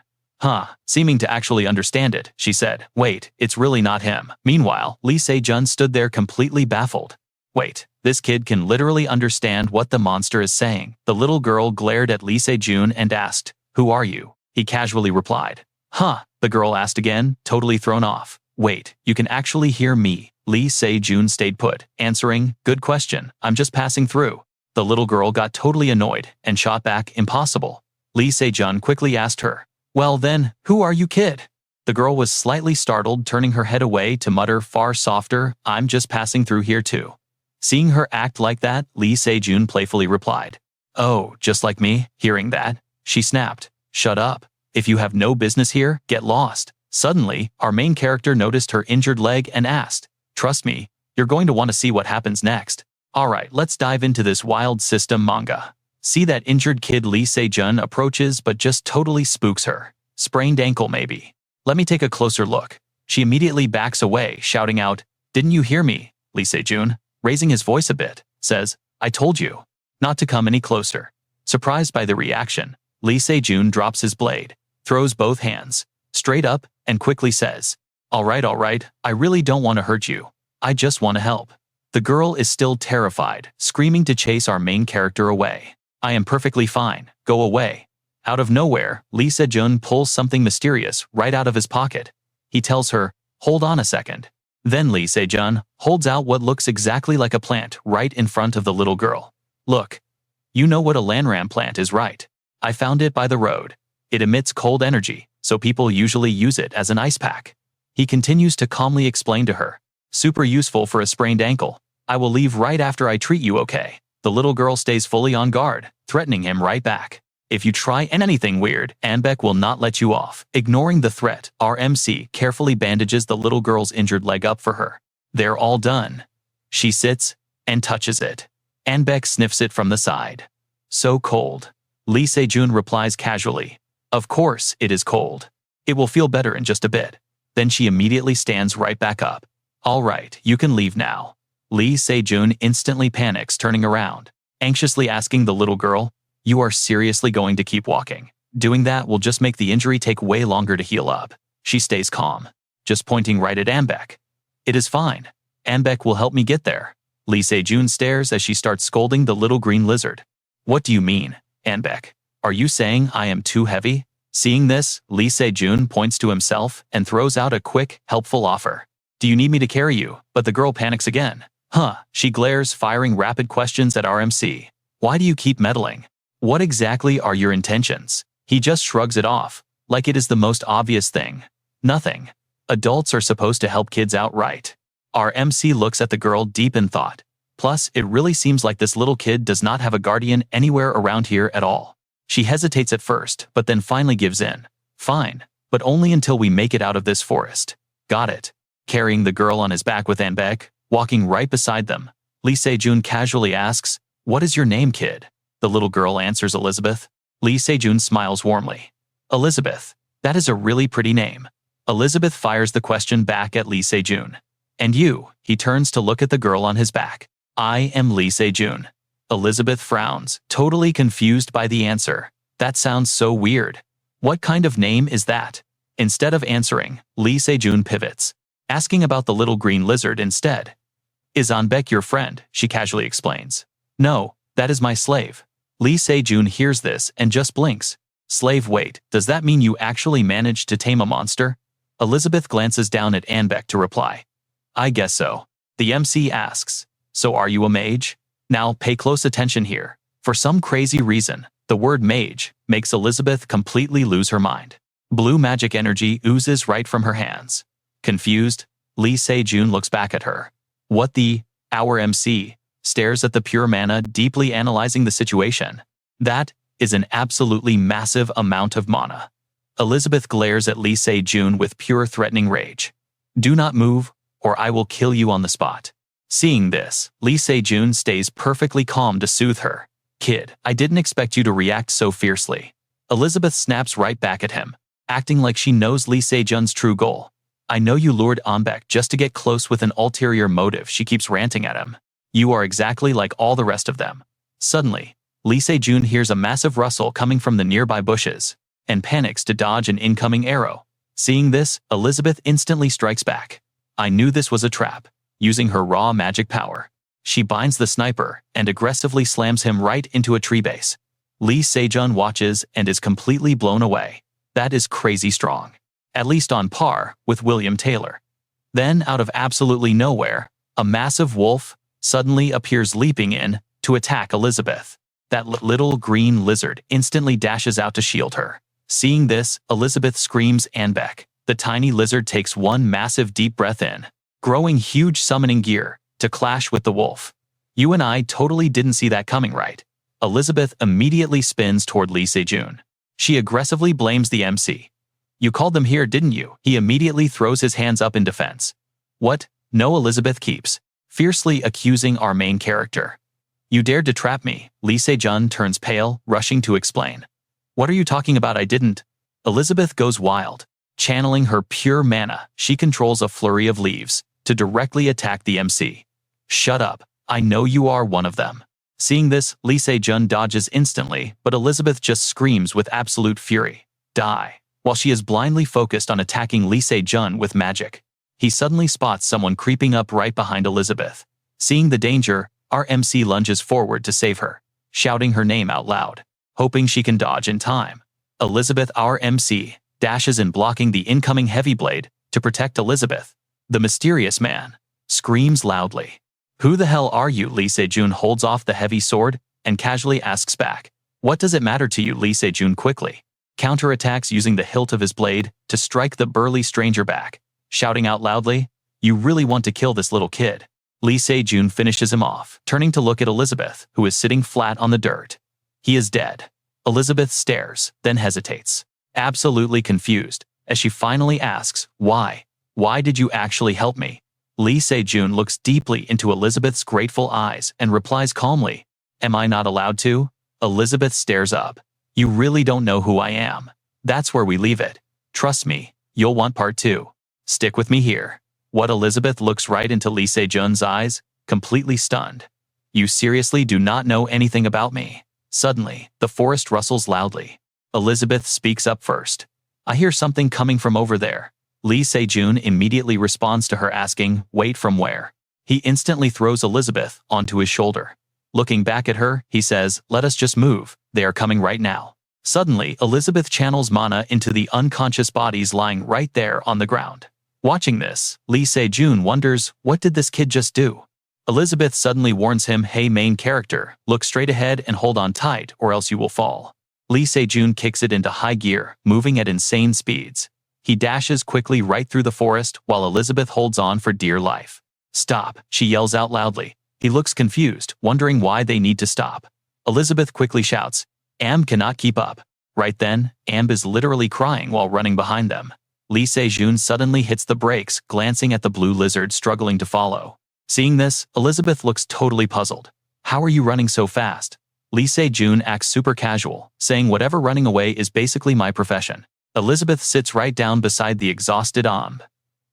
Seeming to actually understand it, she said, Wait, it's really not him. Meanwhile, Lee Se-jun stood there completely baffled. Wait, this kid can literally understand what the monster is saying. The little girl glared at Lee Se-jun and asked, Who are you? He casually replied. The girl asked again, totally thrown off. Wait, you can actually hear me. Lee Se-jun stayed put, answering, Good question, I'm just passing through. The little girl got totally annoyed and shot back, Impossible. Lee Se-jun quickly asked her, Well then, who are you, kid? The girl was slightly startled, turning her head away to mutter far softer, I'm just passing through here too. Seeing her act like that, Lee Se-jun playfully replied, Oh, just like me? Hearing that, she snapped, Shut up. If you have no business here, get lost. Suddenly, our main character noticed her injured leg and asked, Trust me, you're going to want to see what happens next. Alright, let's dive into this wild system manga. See that injured kid Lee Se-jun approaches but just totally spooks her. Sprained ankle maybe. Let me take a closer look. She immediately backs away, shouting out, Didn't you hear me? Lee Se-jun, raising his voice a bit, says, I told you not to come any closer. Surprised by the reaction, Lee Se-jun drops his blade, throws both hands straight up, and quickly says, Alright, I really don't want to hurt you. I just want to help. The girl is still terrified, screaming to chase our main character away. I am perfectly fine. Go away. Out of nowhere, Lee Se-jun pulls something mysterious right out of his pocket. He tells her, hold on a second. Then Lee Se-jun holds out what looks exactly like a plant right in front of the little girl. Look. You know what a lanram plant is, right? I found it by the road. It emits cold energy, so people usually use it as an ice pack. He continues to calmly explain to her. Super useful for a sprained ankle. I will leave right after I treat you, okay? The little girl stays fully on guard, threatening him right back. If you try anything weird, Anbek will not let you off. Ignoring the threat, RMC carefully bandages the little girl's injured leg up for her. They're all done. She sits and touches it. Anbek sniffs it from the side. So cold. Lee Se-jun replies casually. Of course it is cold. It will feel better in just a bit. Then she immediately stands right back up. All right, you can leave now. Lee Se-jun instantly panics, turning around, anxiously asking the little girl, you are seriously going to keep walking? Doing that will just make the injury take way longer to heal up. She stays calm, just pointing right at Anbek. It is fine. Anbek will help me get there. Lee Se-jun stares as she starts scolding the little green lizard. What do you mean, Anbek? Are you saying I am too heavy? Seeing this, Lee Se-jun points to himself and throws out a quick, helpful offer. Do you need me to carry you? But the girl panics again. She glares, firing rapid questions at RMC. Why do you keep meddling? What exactly are your intentions? He just shrugs it off, like it is the most obvious thing. Nothing. Adults are supposed to help kids out, right? RMC looks at the girl deep in thought. Plus, it really seems like this little kid does not have a guardian anywhere around here at all. She hesitates at first, but then finally gives in. Fine, but only until we make it out of this forest. Got it. Carrying the girl on his back with Anbek, walking right beside them, Lee Se-jun casually asks, what is your name, kid? The little girl answers Elizabeth. Lee Se-jun smiles warmly. Elizabeth, that is a really pretty name. Elizabeth fires the question back at Lee Se-jun. And you? He turns to look at the girl on his back. I am Lee Se-jun. Elizabeth frowns, totally confused by the answer. That sounds so weird. What kind of name is that? Instead of answering, Lee Se-jun pivots, asking about the little green lizard instead. Is Anbek your friend? She casually explains. No, that is my slave. Lee Se-jun hears this and just blinks. Slave, wait, does that mean you actually managed to tame a monster? Elizabeth glances down at Anbek to reply. I guess so. The MC asks, so are you a mage? Now pay close attention here. For some crazy reason, the word mage makes Elizabeth completely lose her mind. Blue magic energy oozes right from her hands. Confused, Lee Se-jun looks back at her. What the? Our MC stares at the pure mana, deeply analyzing the situation. That is an absolutely massive amount of mana. Elizabeth glares at Lee Se-jun with pure threatening rage. Do not move, or I will kill you on the spot. Seeing this, Lee Se-jun stays perfectly calm to soothe her. Kid, I didn't expect you to react so fiercely. Elizabeth snaps right back at him, acting like she knows Lee Se-jun's true goal. I know you lured Anbek just to get close with an ulterior motive. She keeps ranting at him. You are exactly like all the rest of them. Suddenly, Lee Se-jun hears a massive rustle coming from the nearby bushes, and panics to dodge an incoming arrow. Seeing this, Elizabeth instantly strikes back. I knew this was a trap. Using her raw magic power, she binds the sniper and aggressively slams him right into a tree base. Lee Se-jun watches and is completely blown away. That is crazy strong. At least on par with William Taylor. Then, out of absolutely nowhere, a massive wolf suddenly appears leaping in to attack Elizabeth. That little green lizard instantly dashes out to shield her. Seeing this, Elizabeth screams Anbek. The tiny lizard takes one massive deep breath in, growing huge summoning gear to clash with the wolf. You and I totally didn't see that coming, right? Elizabeth immediately spins toward Lee Se-jun. She aggressively blames the MC. You called them here, didn't you? He immediately throws his hands up in defense. What? No, Elizabeth keeps fiercely accusing our main character. You dared to trap me. Lee Se-jun turns pale, rushing to explain. What are you talking about? I didn't. Elizabeth goes wild. Channeling her pure mana, she controls a flurry of leaves to directly attack the MC. Shut up. I know you are one of them. Seeing this, Lee Se-jun dodges instantly, but Elizabeth just screams with absolute fury. Die. While she is blindly focused on attacking Lee Se-jun with magic, he suddenly spots someone creeping up right behind Elizabeth. Seeing the danger, our MC lunges forward to save her. shouting her name out loud, hoping she can dodge in time. Elizabeth, our MC, dashes in, blocking the incoming heavy blade to protect Elizabeth. The mysterious man screams loudly. "Who the hell are you?" Lee Se-jun holds off the heavy sword and casually asks back. "What does it matter to you?" Lee Se-jun quickly counterattacks using the hilt of his blade to strike the burly stranger back, shouting out loudly, "You really want to kill this little kid?" Lee Se-jun finishes him off, turning to look at Elizabeth, who is sitting flat on the dirt. He is dead. Elizabeth stares, then hesitates, absolutely confused, as she finally asks, "Why? Why did you actually help me?" Lee Se-jun looks deeply into Elizabeth's grateful eyes and replies calmly, "Am I not allowed to?" Elizabeth stares up. "You really don't know who I am. That's where we leave it. Trust me, you'll want part 2. Stick with me here." What? Elizabeth looks right into Lee Se-jun's eyes, completely stunned. "You seriously do not know anything about me?" Suddenly, the forest rustles loudly. Elizabeth speaks up first. "I hear something coming from over there." Lee Se-jun immediately responds to her, asking, "Wait, from where?" He instantly throws Elizabeth onto his shoulder. Looking back at her, he says, "Let us just move. They are coming right now." Suddenly, Elizabeth channels mana into the unconscious bodies lying right there on the ground. Watching this, Lee Se-jun wonders, what did this kid just do? Elizabeth suddenly warns him, "Hey main character, look straight ahead and hold on tight or else you will fall." Lee Se-jun kicks it into high gear, moving at insane speeds. He dashes quickly right through the forest while Elizabeth holds on for dear life. "Stop," she yells out loudly. He looks confused, wondering why they need to stop. Elizabeth quickly shouts, "Am cannot keep up." Right then, Am is literally crying while running behind them. Lee Se-jun suddenly hits the brakes, glancing at the blue lizard struggling to follow. Seeing this, Elizabeth looks totally puzzled. "How are you running so fast?" Lee Se-jun acts super casual, saying whatever, running away is basically my profession. Elizabeth sits right down beside the exhausted Am.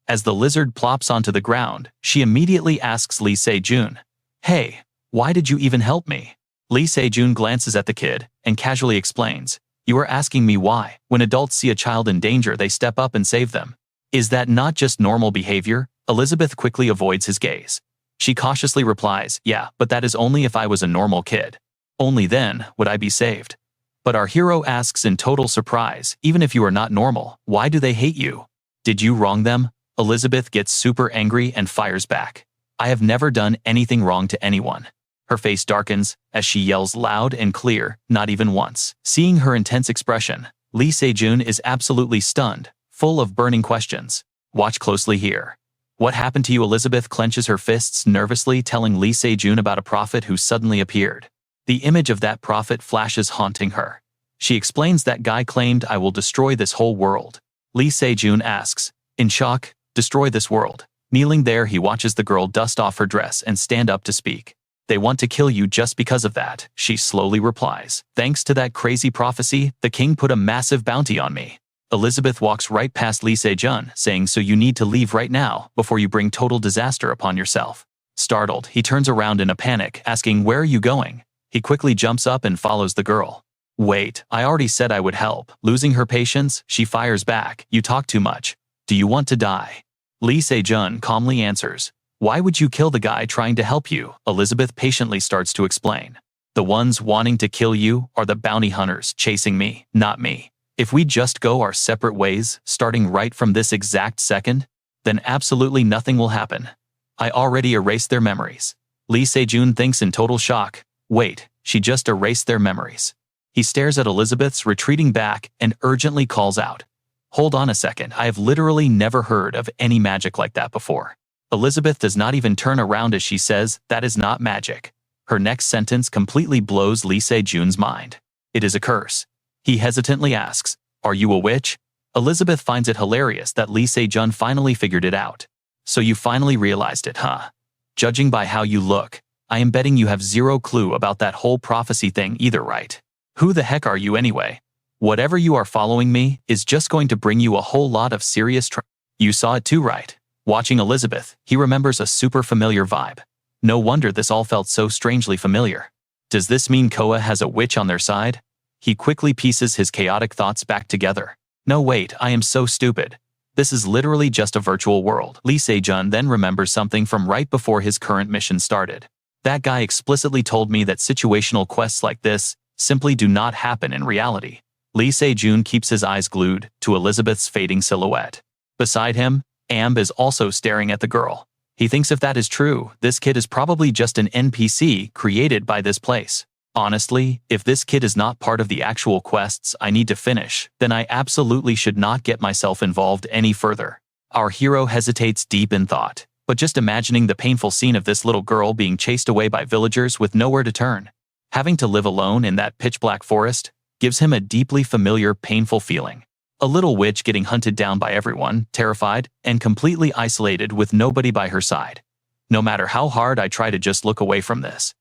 As the lizard plops onto the ground, she immediately asks Lee Se-jun, "Hey, why did you even help me?" Lee Se-jun glances at the kid and casually explains, "You are asking me why? When adults see a child in danger, they step up and save them. Is that not just normal behavior?" Elizabeth quickly avoids his gaze. She cautiously replies, "Yeah, but that is only if I was a normal kid. Only then would I be saved." But our hero asks in total surprise, "Even if you are not normal, why do they hate you? Did you wrong them?" Elizabeth gets super angry and fires back. "I have never done anything wrong to anyone." Her face darkens as she yells loud and clear, "Not even once." Seeing her intense expression, Lee Se-jun is absolutely stunned, full of burning questions. "Watch closely here." "What happened to you?" Elizabeth clenches her fists nervously, telling Lee Se-jun about a prophet who suddenly appeared. The image of that prophet flashes, haunting her. She explains, "That guy claimed I will destroy this whole world." Lee Se-jun asks, in shock, "Destroy this world?" Kneeling there, he watches the girl dust off her dress and stand up to speak. "They want to kill you just because of that," she slowly replies. "Thanks to that crazy prophecy, the king put a massive bounty on me." Elizabeth walks right past Lee Se-jun, saying, "So you need to leave right now, before you bring total disaster upon yourself." Startled, he turns around in a panic, asking, "Where are you going?" He quickly jumps up and follows the girl. "Wait, I already said I would help." Losing her patience, she fires back, "You talk too much. Do you want to die?" Lee Se-jun calmly answers, "Why would you kill the guy trying to help you?" Elizabeth patiently starts to explain. "The ones wanting to kill you are the bounty hunters chasing me, not me. If we just go our separate ways, starting right from this exact second, then absolutely nothing will happen. I already erased their memories." Lee Se-jun thinks in total shock. Wait, she just erased their memories. He stares at Elizabeth's retreating back and urgently calls out, "Hold on a second, I have literally never heard of any magic like that before." Elizabeth does not even turn around as she says, "That is not magic." Her next sentence completely blows Lee Se-jun's mind. "It is a curse." He hesitantly asks, "Are you a witch?" Elizabeth finds it hilarious that Lee Se-jun finally figured it out. "So you finally realized it, huh? Judging by how you look, I am betting you have zero clue about that whole prophecy thing either, right? Who the heck are you anyway? Whatever you are following me is just going to bring you a whole lot of serious trouble." You saw it too, right? Watching Elizabeth, he remembers a super familiar vibe. No wonder this all felt so strangely familiar. Does this mean Coa has a witch on their side? He quickly pieces his chaotic thoughts back together. No wait, I am so stupid. This is literally just a virtual world. Lee Se-jun then remembers something from right before his current mission started. That guy explicitly told me that situational quests like this simply do not happen in reality. Lee Se-jun keeps his eyes glued to Elizabeth's fading silhouette. Beside him, Amb is also staring at the girl. He thinks if that is true, this kid is probably just an NPC created by this place. Honestly, if this kid is not part of the actual quests I need to finish, then I absolutely should not get myself involved any further. Our hero hesitates deep in thought, but just imagining the painful scene of this little girl being chased away by villagers with nowhere to turn, having to live alone in that pitch-black forest, gives him a deeply familiar, painful feeling. A little witch getting hunted down by everyone, terrified, and completely isolated with nobody by her side. No matter how hard I try to just look away from this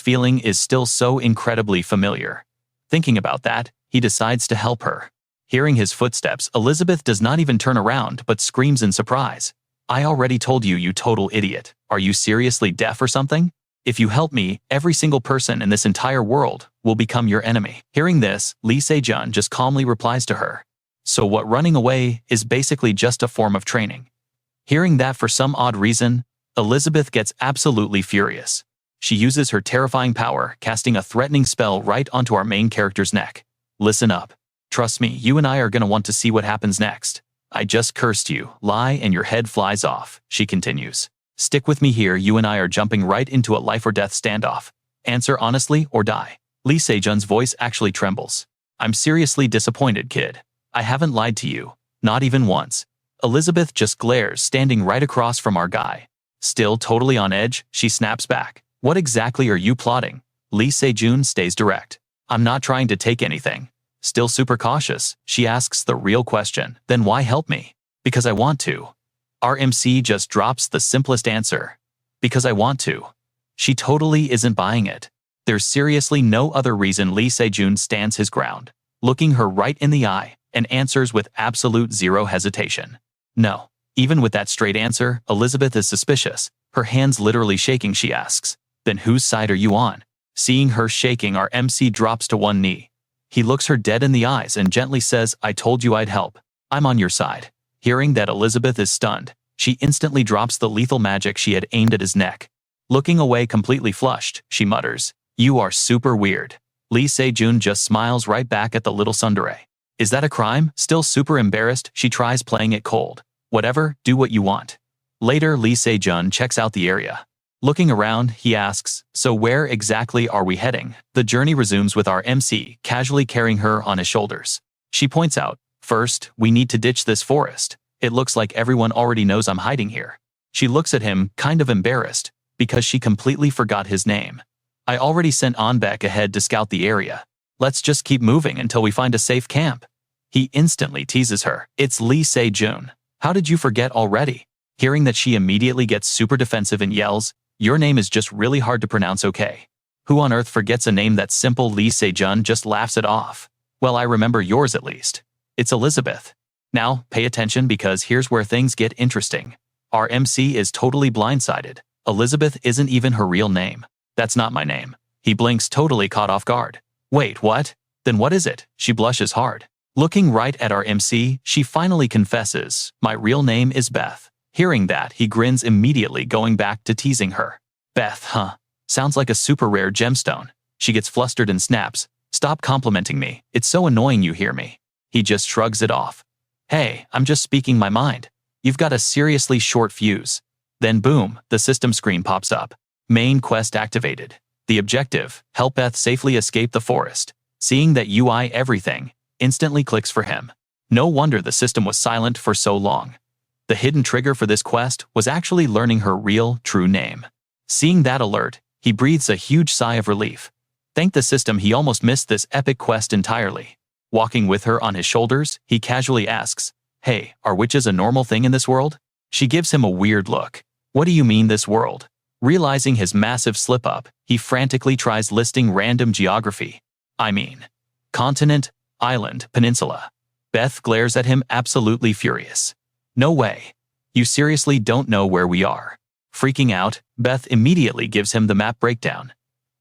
feeling is still so incredibly familiar. Thinking about that, he decides to help her. Hearing his footsteps, Elizabeth does not even turn around but screams in surprise. I already told you, you total idiot. Are you seriously deaf or something? If you help me, every single person in this entire world will become your enemy. Hearing this, Lee Se-jun just calmly replies to her. So what, running away is basically just a form of training? Hearing that, for some odd reason, Elizabeth gets absolutely furious. She uses her terrifying power, casting a threatening spell right onto our main character's neck. Listen up. Trust me, you and I are gonna want to see what happens next. I just cursed you, lie, and your head flies off, she continues. Stick with me here, you and I are jumping right into a life or death standoff. Answer honestly or die. Lee Se-jun's voice actually trembles. I'm seriously disappointed, kid. I haven't lied to you, not even once. Elizabeth just glares, standing right across from our guy. Still totally on edge, she snaps back. What exactly are you plotting? Lee Se-jun stays direct. I'm not trying to take anything. Still super cautious, she asks the real question. Then why help me? Because I want to. Our MC just drops the simplest answer. Because I want to. She totally isn't buying it. There's seriously no other reason. Lee Se-jun stands his ground, looking her right in the eye, and answers with absolute zero hesitation. No. Even with that straight answer, Elizabeth is suspicious. Her hands literally shaking, she asks. Then whose side are you on? Seeing her shaking, our MC drops to one knee. He looks her dead in the eyes and gently says, I told you I'd help. I'm on your side. Hearing that, Elizabeth is stunned. She instantly drops the lethal magic she had aimed at his neck. Looking away completely flushed, she mutters, You are super weird. Lee Se-jun just smiles right back at the little tsundere. Is that a crime? Still super embarrassed, she tries playing it cold. Whatever, do what you want. Later, Lee Se-jun checks out the area. Looking around, he asks, So where exactly are we heading? The journey resumes with our MC casually carrying her on his shoulders. She points out, First, we need to ditch this forest. It looks like everyone already knows I'm hiding here. She looks at him, kind of embarrassed, because she completely forgot his name. I already sent Onbeck ahead to scout the area. Let's just keep moving until we find a safe camp. He instantly teases her. It's Lee Se-jun. How did you forget already? Hearing that, she immediately gets super defensive and yells, Your name is just really hard to pronounce, okay? Who on earth forgets a name that simple? Lee Se-jun just laughs it off. Well, I remember yours at least. It's Elizabeth. Now, pay attention because here's where things get interesting. Our MC is totally blindsided. Elizabeth isn't even her real name. That's not my name. He blinks, totally caught off guard. Wait, what? Then what is it? She blushes hard. Looking right at our MC, she finally confesses, My real name is Beth. Hearing that, he grins immediately, going back to teasing her. Beth, huh? Sounds like a super rare gemstone. She gets flustered and snaps, Stop complimenting me. It's so annoying, you hear me? He just shrugs it off. Hey, I'm just speaking my mind. You've got a seriously short fuse. Then boom, the system screen pops up. Main quest activated. The objective, help Beth safely escape the forest. Seeing that UI everything instantly clicks for him. No wonder the system was silent for so long. The hidden trigger for this quest was actually learning her real, true name. Seeing that alert, he breathes a huge sigh of relief. Thank the system, he almost missed this epic quest entirely. Walking with her on his shoulders, he casually asks, Hey, are witches a normal thing in this world? She gives him a weird look. What do you mean, this world? Realizing his massive slip-up, he frantically tries listing random geography. I mean, continent, island, peninsula. Beth glares at him, absolutely furious. No way. You seriously don't know where we are. Freaking out, Beth immediately gives him the map breakdown.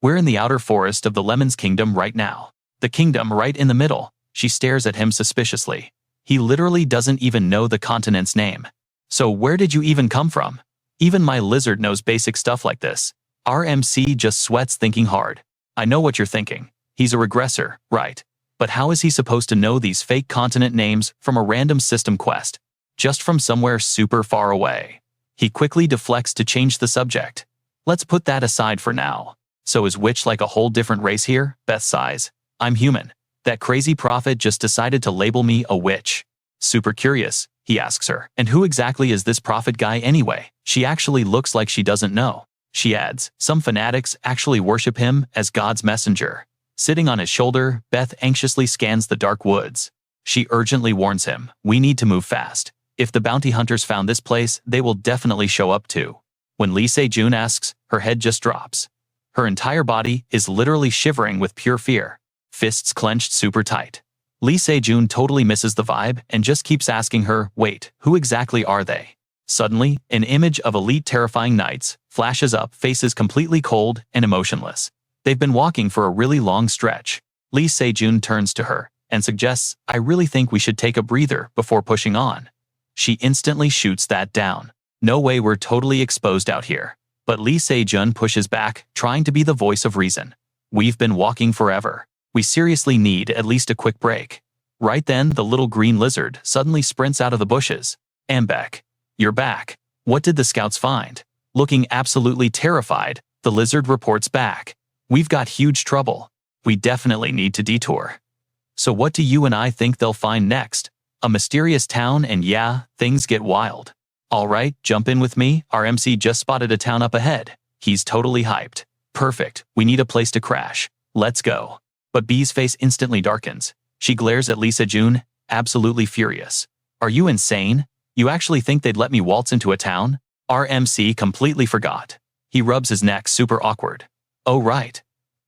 We're in the outer forest of the Lemon's Kingdom right now. The kingdom right in the middle. She stares at him suspiciously. He literally doesn't even know the continent's name. So where did you even come from? Even my lizard knows basic stuff like this. RMC just sweats thinking hard. I know what you're thinking. He's a regressor, right? But how is he supposed to know these fake continent names from a random system quest, just from somewhere super far away? He quickly deflects to change the subject. Let's put that aside for now. So is Witch like a whole different race here? Beth sighs. I'm human. That crazy prophet just decided to label me a witch. Super curious, he asks her. And who exactly is this prophet guy anyway? She actually looks like she doesn't know. She adds, some fanatics actually worship him as God's messenger. Sitting on his shoulder, Beth anxiously scans the dark woods. She urgently warns him, we need to move fast. If the bounty hunters found this place, they will definitely show up too. When Lee Se-jun asks, her head just drops. Her entire body is literally shivering with pure fear, fists clenched super tight. Lee Se-jun totally misses the vibe and just keeps asking her, wait, who exactly are they? Suddenly, an image of elite terrifying knights flashes up, faces completely cold and emotionless. They've been walking for a really long stretch. Lee Se-jun turns to her and suggests, I really think we should take a breather before pushing on. She instantly shoots that down. No way, we're totally exposed out here. But Lee Se-jun pushes back, trying to be the voice of reason. We've been walking forever. We seriously need at least a quick break. Right then, the little green lizard suddenly sprints out of the bushes. Ambek, you're back. What did the scouts find? Looking absolutely terrified, the lizard reports back. We've got huge trouble. We definitely need to detour. So what do you and I think they'll find next? A mysterious town, and yeah, things get wild. Alright, jump in with me. Our MC just spotted a town up ahead. He's totally hyped. Perfect, we need a place to crash. Let's go. But B's face instantly darkens. She glares at Lee Se-jun, absolutely furious. Are you insane? You actually think they'd let me waltz into a town? Our MC completely forgot. He rubs his neck, super awkward. Oh right.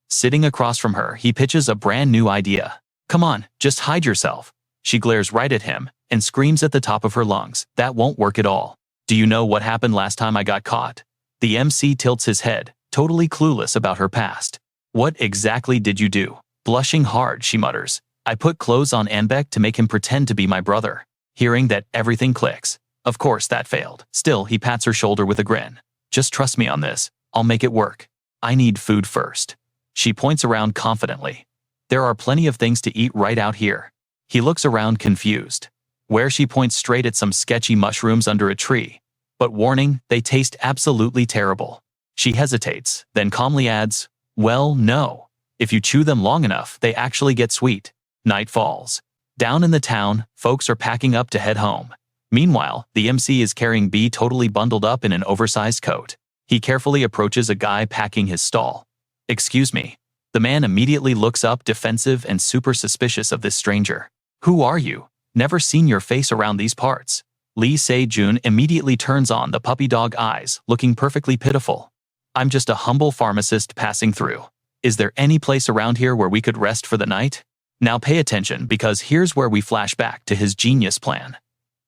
Sitting across from her, he pitches a brand new idea. Come on, just hide yourself. She glares right at him and screams at the top of her lungs. That won't work at all. Do you know what happened last time I got caught? The MC tilts his head, totally clueless about her past. What exactly did you do? Blushing hard, she mutters. I put clothes on Anbek to make him pretend to be my brother. Hearing that, everything clicks. Of course that failed. Still, he pats her shoulder with a grin. Just trust me on this. I'll make it work. I need food first. She points around confidently. There are plenty of things to eat right out here. He looks around confused. Where she points straight at some sketchy mushrooms under a tree. But warning, they taste absolutely terrible. She hesitates, then calmly adds, well, no. If you chew them long enough, they actually get sweet. Night falls. Down in the town, folks are packing up to head home. Meanwhile, the MC is carrying B totally bundled up in an oversized coat. He carefully approaches a guy packing his stall. Excuse me. The man immediately looks up, defensive and super suspicious of this stranger. Who are you? Never seen your face around these parts. Lee Se-jun immediately turns on the puppy dog eyes, looking perfectly pitiful. I'm just a humble pharmacist passing through. Is there any place around here where we could rest for the night? Now pay attention, because here's where we flash back to his genius plan.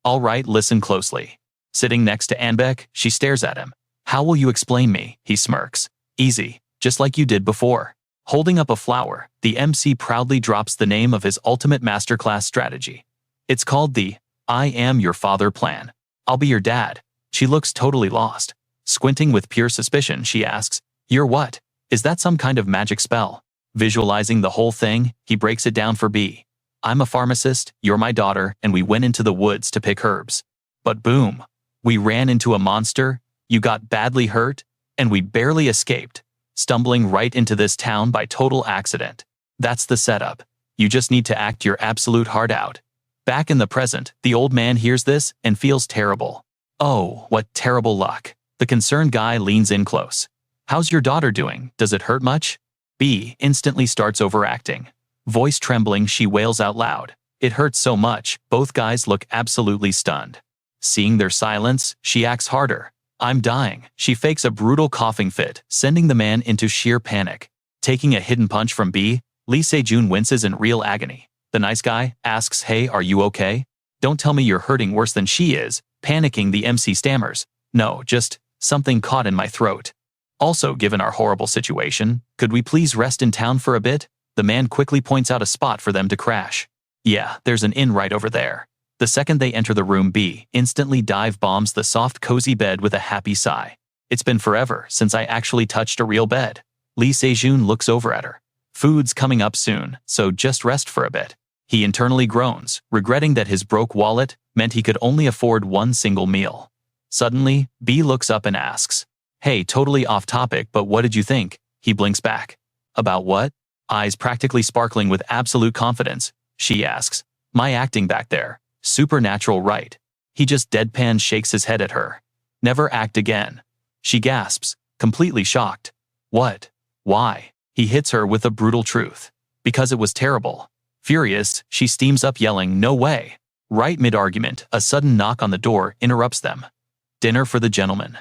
Alright, listen closely. Sitting next to Anbek, she stares at him. How will you explain me? He smirks. Easy, just like you did before. Holding up a flower, the MC proudly drops the name of his ultimate masterclass strategy. It's called the I am your father plan. I'll be your dad. She looks totally lost. Squinting with pure suspicion, she asks, you're what? Is that some kind of magic spell? Visualizing the whole thing, he breaks it down for B. I'm a pharmacist, you're my daughter, and we went into the woods to pick herbs. But boom, we ran into a monster, you got badly hurt, and we barely escaped, stumbling right into this town by total accident. That's the setup. You just need to act your absolute heart out. Back in the present, the old man hears this and feels terrible. Oh, what terrible luck. The concerned guy leans in close. How's your daughter doing? Does it hurt much? B instantly starts overacting. Voice trembling, she wails out loud. It hurts so much, both guys look absolutely stunned. Seeing their silence, she acts harder. I'm dying. She fakes a brutal coughing fit, sending the man into sheer panic. Taking a hidden punch from B, Lee Se-jun winces in real agony. The nice guy asks, hey, are you okay? Don't tell me you're hurting worse than she is. Panicking, the MC stammers. No, just something caught in my throat. Also, given our horrible situation, could we please rest in town for a bit? The man quickly points out a spot for them to crash. Yeah, there's an inn right over there. The second they enter the room, B instantly dive bombs the soft, cozy bed with a happy sigh. It's been forever since I actually touched a real bed. Lee Se-jun looks over at her. Food's coming up soon, so just rest for a bit. He internally groans, regretting that his broke wallet meant he could only afford one single meal. Suddenly, B looks up and asks, "Hey, totally off topic, but what did you think?" He blinks back. "About what?" Eyes practically sparkling with absolute confidence, she asks. "My acting back there. Supernatural, right?" He just deadpan shakes his head at her. "Never act again." She gasps, completely shocked. "What? Why?" He hits her with a brutal truth. "Because it was terrible." Furious, she steams up yelling, "No way!" Right mid-argument, a sudden knock on the door interrupts them. "Dinner for the gentleman."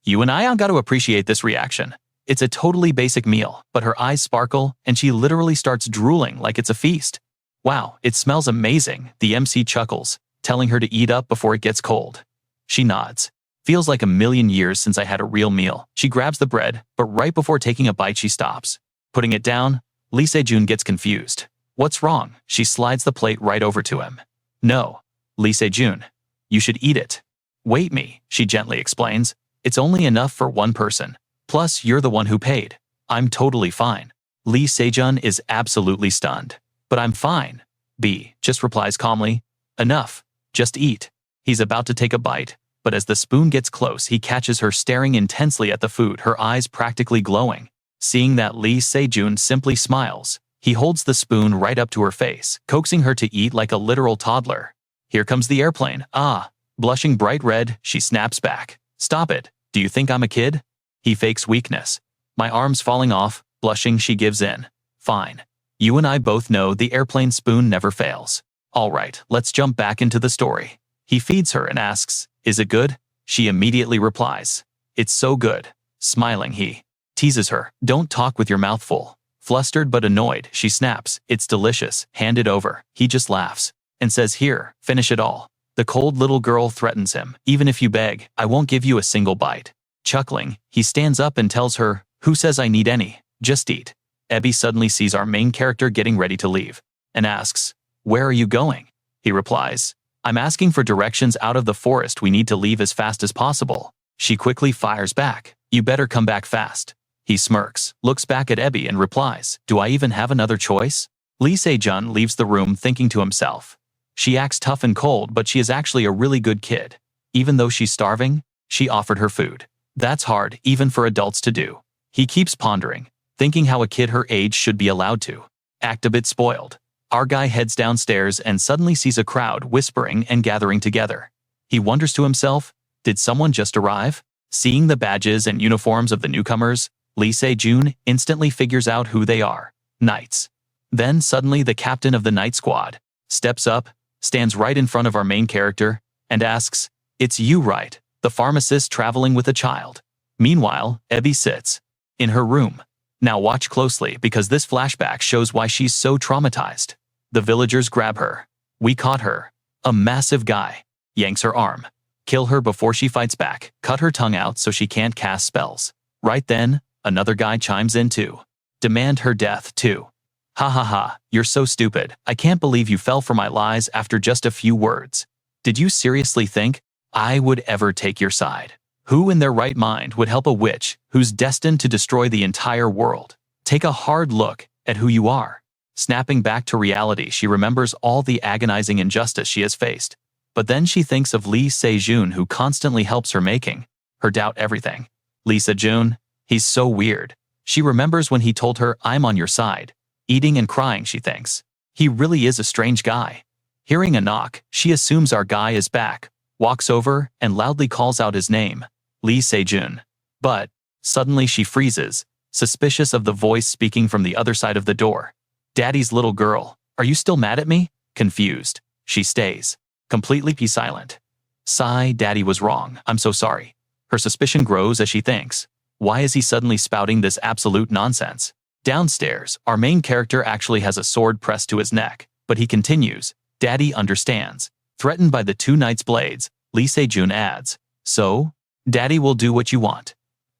You and I got to appreciate this reaction. It's a totally basic meal, but her eyes sparkle and she literally starts drooling like it's a feast. "Wow, it smells amazing," the MC chuckles, telling her to eat up before it gets cold. She nods. "Feels like a million years since I had a real meal." She grabs the bread, but right before taking a bite she stops. Putting it down, Lee Se-jun gets confused. "What's wrong?" She slides the plate right over to him. "No, Lee Se-jun. You should eat it." "Wait me," she gently explains. "It's only enough for one person. Plus, you're the one who paid. I'm totally fine." Lee Se-jun is absolutely stunned. "But I'm fine." B just replies calmly, "Enough. Just eat." He's about to take a bite, but as the spoon gets close, he catches her staring intensely at the food, her eyes practically glowing. Seeing that, Lee Se-jun simply smiles. He holds the spoon right up to her face, coaxing her to eat like a literal toddler. "Here comes the airplane." "Ah." Blushing bright red, she snaps back. "Stop it. Do you think I'm a kid?" He fakes weakness. "My arm's falling off." Blushing, she gives in. "Fine. You and I both know the airplane spoon never fails. All right, let's jump back into the story." He feeds her and asks, "Is it good?" She immediately replies, "It's so good." Smiling, he teases her, "Don't talk with your mouth full." Flustered but annoyed, she snaps, "It's delicious. Hand it over." He just laughs and says, "Here, finish it all." The cold little girl threatens him, "Even if you beg, I won't give you a single bite." Chuckling, he stands up and tells her, "Who says I need any? Just eat." Abby suddenly sees our main character getting ready to leave and asks, "Where are you going?" He replies, "I'm asking for directions out of the forest. We need to leave as fast as possible." She quickly fires back, "You better come back fast." He smirks, looks back at Abby and replies, "Do I even have another choice?" Lee Se-jun leaves the room thinking to himself, "She acts tough and cold, but she is actually a really good kid. Even though she's starving, she offered her food. That's hard, even for adults to do." He keeps pondering, thinking how a kid her age should be allowed to act a bit spoiled. Our guy heads downstairs and suddenly sees a crowd whispering and gathering together. He wonders to himself, did someone just arrive? Seeing the badges and uniforms of the newcomers, Lee Se-jun instantly figures out who they are. Knights. Then suddenly the captain of the night squad steps up, stands right in front of our main character, and asks, "It's you, right? The pharmacist traveling with a child." Meanwhile, Abby sits in her room. Now watch closely because this flashback shows why she's so traumatized. The villagers grab her. "We caught her." A massive guy yanks her arm. "Kill her before she fights back. Cut her tongue out so she can't cast spells." Right then, another guy chimes in too. "Demand her death too." "Ha ha ha, you're so stupid. I can't believe you fell for my lies after just a few words. Did you seriously think I would ever take your side? Who in their right mind would help a witch who's destined to destroy the entire world? Take a hard look at who you are." Snapping back to reality, she remembers all the agonizing injustice she has faced. But then she thinks of Lee Se-jun, who constantly helps her, making her doubt everything. Lee Se-jun, he's so weird. She remembers when he told her, "I'm on your side." Eating and crying, she thinks. He really is a strange guy. Hearing a knock, she assumes our guy is back, walks over, and loudly calls out his name, Lee Se-jun. But suddenly she freezes, suspicious of the voice speaking from the other side of the door. "Daddy's little girl, are you still mad at me?" Confused, she stays, completely silent. Sigh, "Daddy was wrong. I'm so sorry." Her suspicion grows as she thinks, why is he suddenly spouting this absolute nonsense? Downstairs, our main character actually has a sword pressed to his neck, but he continues, "Daddy understands." Threatened by the two knights' blades, Lee Se-jun adds, "So, Daddy will do what you want.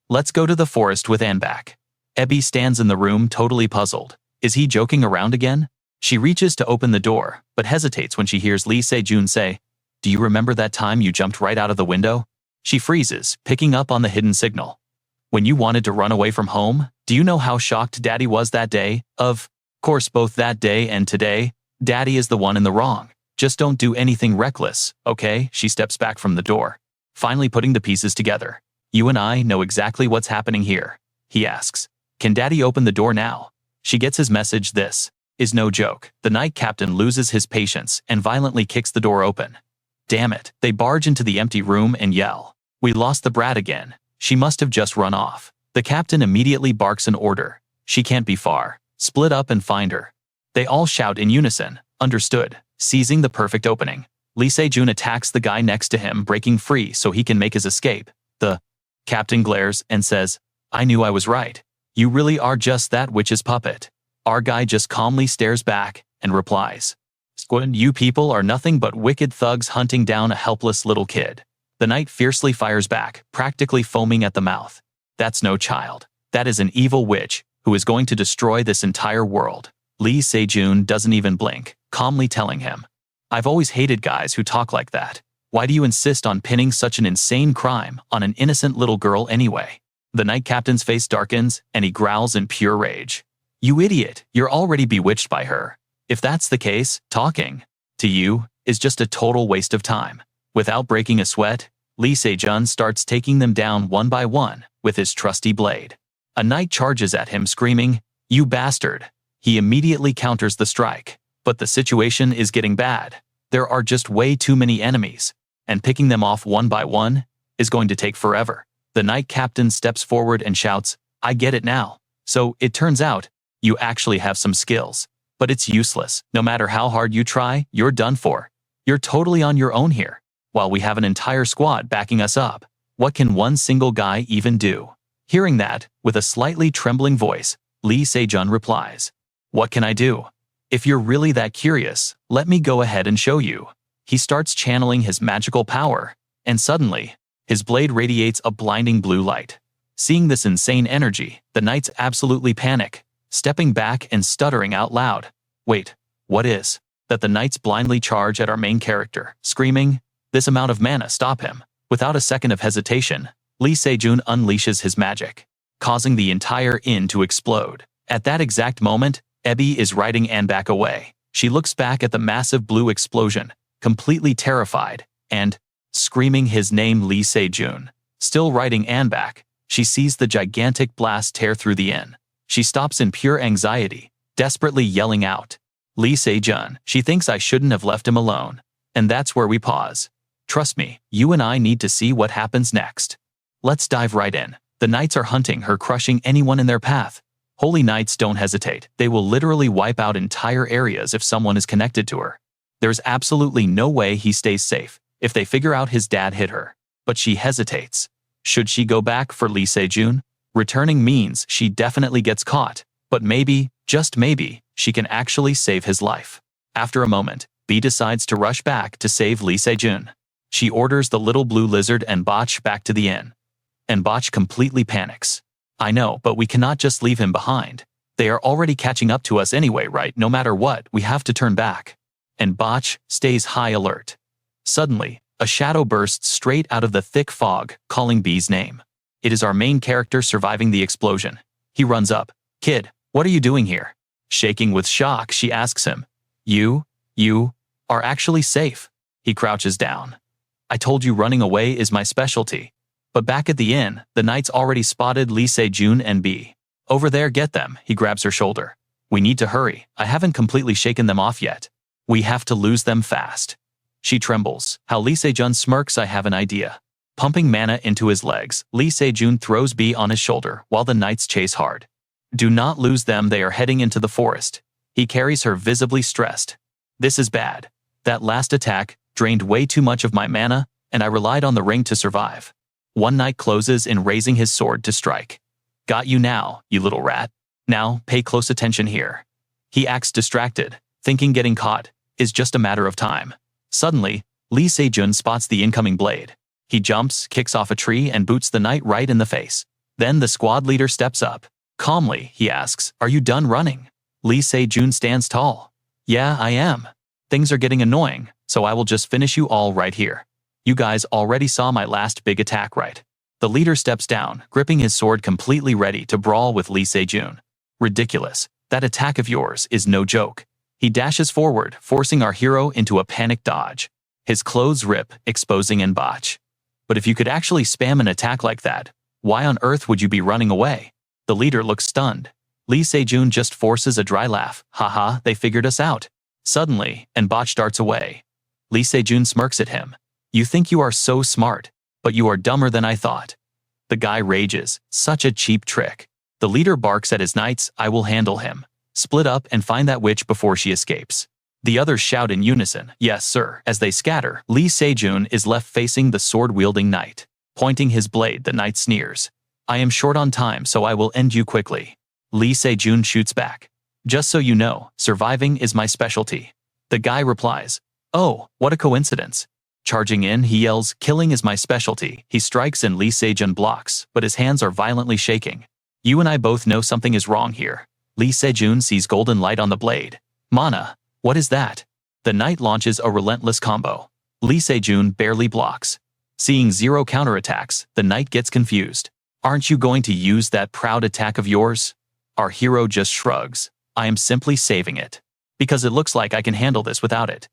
Let's go to the forest with Anne back." Abby stands in the room totally puzzled. Is he joking around again? She reaches to open the door, but hesitates when she hears Lee Se-jun say, "Do you remember that time you jumped right out of the window?" She freezes, picking up on the hidden signal. When you wanted to run away from home, do you know how shocked Daddy was that day? Of course, both that day and today, Daddy is the one in the wrong. Just don't do anything reckless, okay? She steps back from the door, finally putting the pieces together. You and I know exactly what's happening here, he asks. Can Daddy open the door now? She gets his message. This is no joke. The night captain loses his patience and violently kicks the door open. Damn it. They barge into the empty room and yell. We lost the brat again. She must have just run off. The captain immediately barks an order. She can't be far. Split up and find her. They all shout in unison. Understood. Seizing the perfect opening, Lee Se-jun attacks the guy next to him, breaking free so he can make his escape. The captain glares and says, I knew I was right. You really are just that witch's puppet. Our guy just calmly stares back and replies, Squid, you people are nothing but wicked thugs hunting down a helpless little kid. The knight fiercely fires back, practically foaming at the mouth. That's no child. That is an evil witch who is going to destroy this entire world. Lee Se-jun doesn't even blink, calmly telling him, I've always hated guys who talk like that. Why do you insist on pinning such an insane crime on an innocent little girl anyway? The knight captain's face darkens and he growls in pure rage. You idiot, you're already bewitched by her. If that's the case, talking to you is just a total waste of time. Without breaking a sweat, Lee Se-jun starts taking them down one by one with his trusty blade. A knight charges at him screaming, You bastard! He immediately counters the strike, but the situation is getting bad. There are just way too many enemies, and picking them off one by one is going to take forever. The knight captain steps forward and shouts, I get it now. So, it turns out, you actually have some skills, but it's useless. No matter how hard you try, you're done for. You're totally on your own here, while we have an entire squad backing us up. What can one single guy even do? Hearing that, with a slightly trembling voice, Lee Se-jun replies, What can I do? If you're really that curious, let me go ahead and show you. He starts channeling his magical power, and suddenly, his blade radiates a blinding blue light. Seeing this insane energy, the knights absolutely panic, stepping back and stuttering out loud. Wait, what is that? The knights blindly charge at our main character, screaming, This amount of mana, stop him. Without a second of hesitation, Lee Se-jun unleashes his magic, causing the entire inn to explode. At that exact moment, Ebby is riding Anne back away. She looks back at the massive blue explosion, completely terrified, and, screaming his name Lee Se-jun. Still riding Anne back, she sees the gigantic blast tear through the inn. She stops in pure anxiety, desperately yelling out, Lee Se-jun. She thinks I shouldn't have left him alone. And that's where we pause. Trust me, you and I need to see what happens next. Let's dive right in. The knights are hunting her, crushing anyone in their path. Holy knights don't hesitate. They will literally wipe out entire areas if someone is connected to her. There's absolutely no way he stays safe if they figure out his dad hit her. But she hesitates. Should she go back for Lee Se-jun? Returning means she definitely gets caught, but maybe, just maybe, she can actually save his life. After a moment, B decides to rush back to save Lee Se-jun. She orders the little blue lizard and Botch back to the inn. And Botch completely panics. I know, but we cannot just leave him behind. They are already catching up to us anyway, right? No matter what, we have to turn back. And Botch stays high alert. Suddenly, a shadow bursts straight out of the thick fog, calling B's name. It is our main character surviving the explosion. He runs up. Kid, what are you doing here? Shaking with shock, she asks him. You are actually safe. He crouches down. I told you running away is my specialty. But back at the inn, the knights already spotted Lee Se-jun and B. Over there, get them, he grabs her shoulder. We need to hurry, I haven't completely shaken them off yet. We have to lose them fast. She trembles. How? Lee Se-jun smirks. I have an idea. Pumping mana into his legs, Lee Se-jun throws B on his shoulder while the knights chase hard. Do not lose them, they are heading into the forest. He carries her, visibly stressed. This is bad. That last attack drained way too much of my mana, and I relied on the ring to survive. One knight closes in, raising his sword to strike. Got you now, you little rat. Now, pay close attention here. He acts distracted, thinking getting caught is just a matter of time. Suddenly, Lee Se-jun spots the incoming blade. He jumps, kicks off a tree, and boots the knight right in the face. Then the squad leader steps up. Calmly, he asks, Are you done running? Lee Se-jun stands tall. Yeah, I am. Things are getting annoying, so I will just finish you all right here. You guys already saw my last big attack, right? The leader steps down, gripping his sword completely ready to brawl with Lee Se-jun. Ridiculous. That attack of yours is no joke. He dashes forward, forcing our hero into a panic dodge. His clothes rip, exposing and botch. But if you could actually spam an attack like that, why on earth would you be running away? The leader looks stunned. Lee Se-jun just forces a dry laugh. Haha, they figured us out. Suddenly, and botch darts away. Lee Se-jun smirks at him. You think you are so smart, but you are dumber than I thought. The guy rages. Such a cheap trick. The leader barks at his knights. I will handle him. Split up and find that witch before she escapes. The others shout in unison, yes sir. As they scatter, Lee Se-jun is left facing the sword-wielding knight. Pointing his blade, the knight sneers. I am short on time, so I will end you quickly. Lee Se-jun shoots back. Just so you know, surviving is my specialty. The guy replies, oh, what a coincidence. Charging in, he yells, killing is my specialty. He strikes and Lee Se-jun blocks, but his hands are violently shaking. You and I both know something is wrong here. Lee Se-jun sees golden light on the blade. Mana, what is that? The knight launches a relentless combo. Lee Se-jun barely blocks. Seeing zero counterattacks, the knight gets confused. Aren't you going to use that proud attack of yours? Our hero just shrugs. I am simply saving it. Because it looks like I can handle this without it.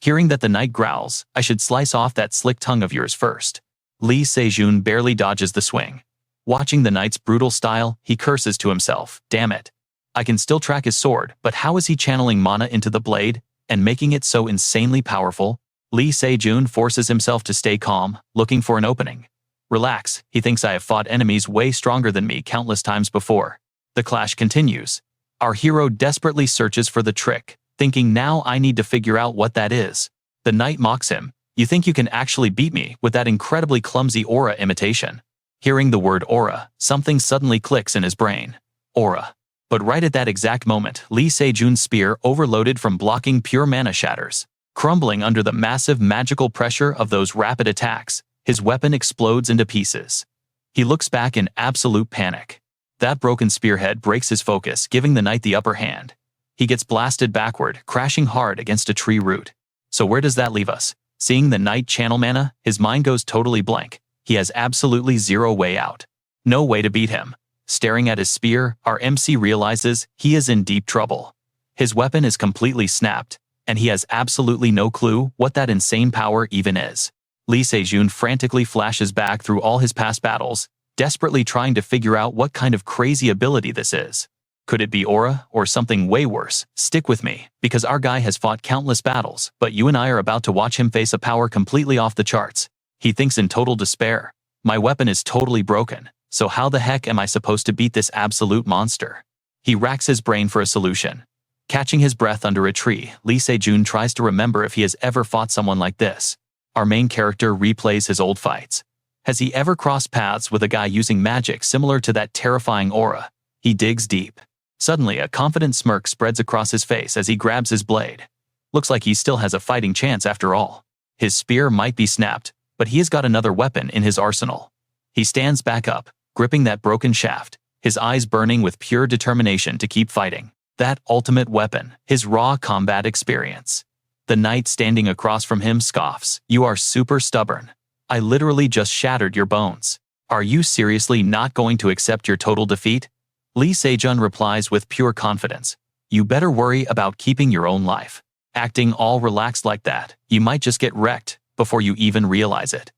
Hearing that the knight growls, I should slice off that slick tongue of yours first. Lee Se-jun barely dodges the swing. Watching the knight's brutal style, he curses to himself. Damn it. I can still track his sword, but how is he channeling mana into the blade and making it so insanely powerful? Lee Se-jun forces himself to stay calm, looking for an opening. Relax, he thinks I have fought enemies way stronger than me countless times before. The clash continues. Our hero desperately searches for the trick, thinking now I need to figure out what that is. The knight mocks him. You think you can actually beat me with that incredibly clumsy aura imitation? Hearing the word aura, something suddenly clicks in his brain. Aura. But right at that exact moment, Lee Se-jun's spear, overloaded from blocking pure mana, shatters. Crumbling under the massive magical pressure of those rapid attacks, his weapon explodes into pieces. He looks back in absolute panic. That broken spearhead breaks his focus, giving the knight the upper hand. He gets blasted backward, crashing hard against a tree root. So where does that leave us? Seeing the knight channel mana, his mind goes totally blank. He has absolutely zero way out. No way to beat him. Staring at his spear, our MC realizes he is in deep trouble. His weapon is completely snapped, and he has absolutely no clue what that insane power even is. Lee Se-jun frantically flashes back through all his past battles, desperately trying to figure out what kind of crazy ability this is. Could it be aura, or something way worse? Stick with me, because our guy has fought countless battles, but you and I are about to watch him face a power completely off the charts. He thinks in total despair. My weapon is totally broken, so how the heck am I supposed to beat this absolute monster? He racks his brain for a solution. Catching his breath under a tree, Lee Se-jun tries to remember if he has ever fought someone like this. Our main character replays his old fights. Has he ever crossed paths with a guy using magic similar to that terrifying aura? He digs deep. Suddenly, a confident smirk spreads across his face as he grabs his blade. Looks like he still has a fighting chance after all. His spear might be snapped, but he has got another weapon in his arsenal. He stands back up, gripping that broken shaft, his eyes burning with pure determination to keep fighting. That ultimate weapon, his raw combat experience. The knight standing across from him scoffs. You are super stubborn. I literally just shattered your bones. Are you seriously not going to accept your total defeat? Lee Se-jun replies with pure confidence. You better worry about keeping your own life. Acting all relaxed like that, you might just get wrecked before you even realize it.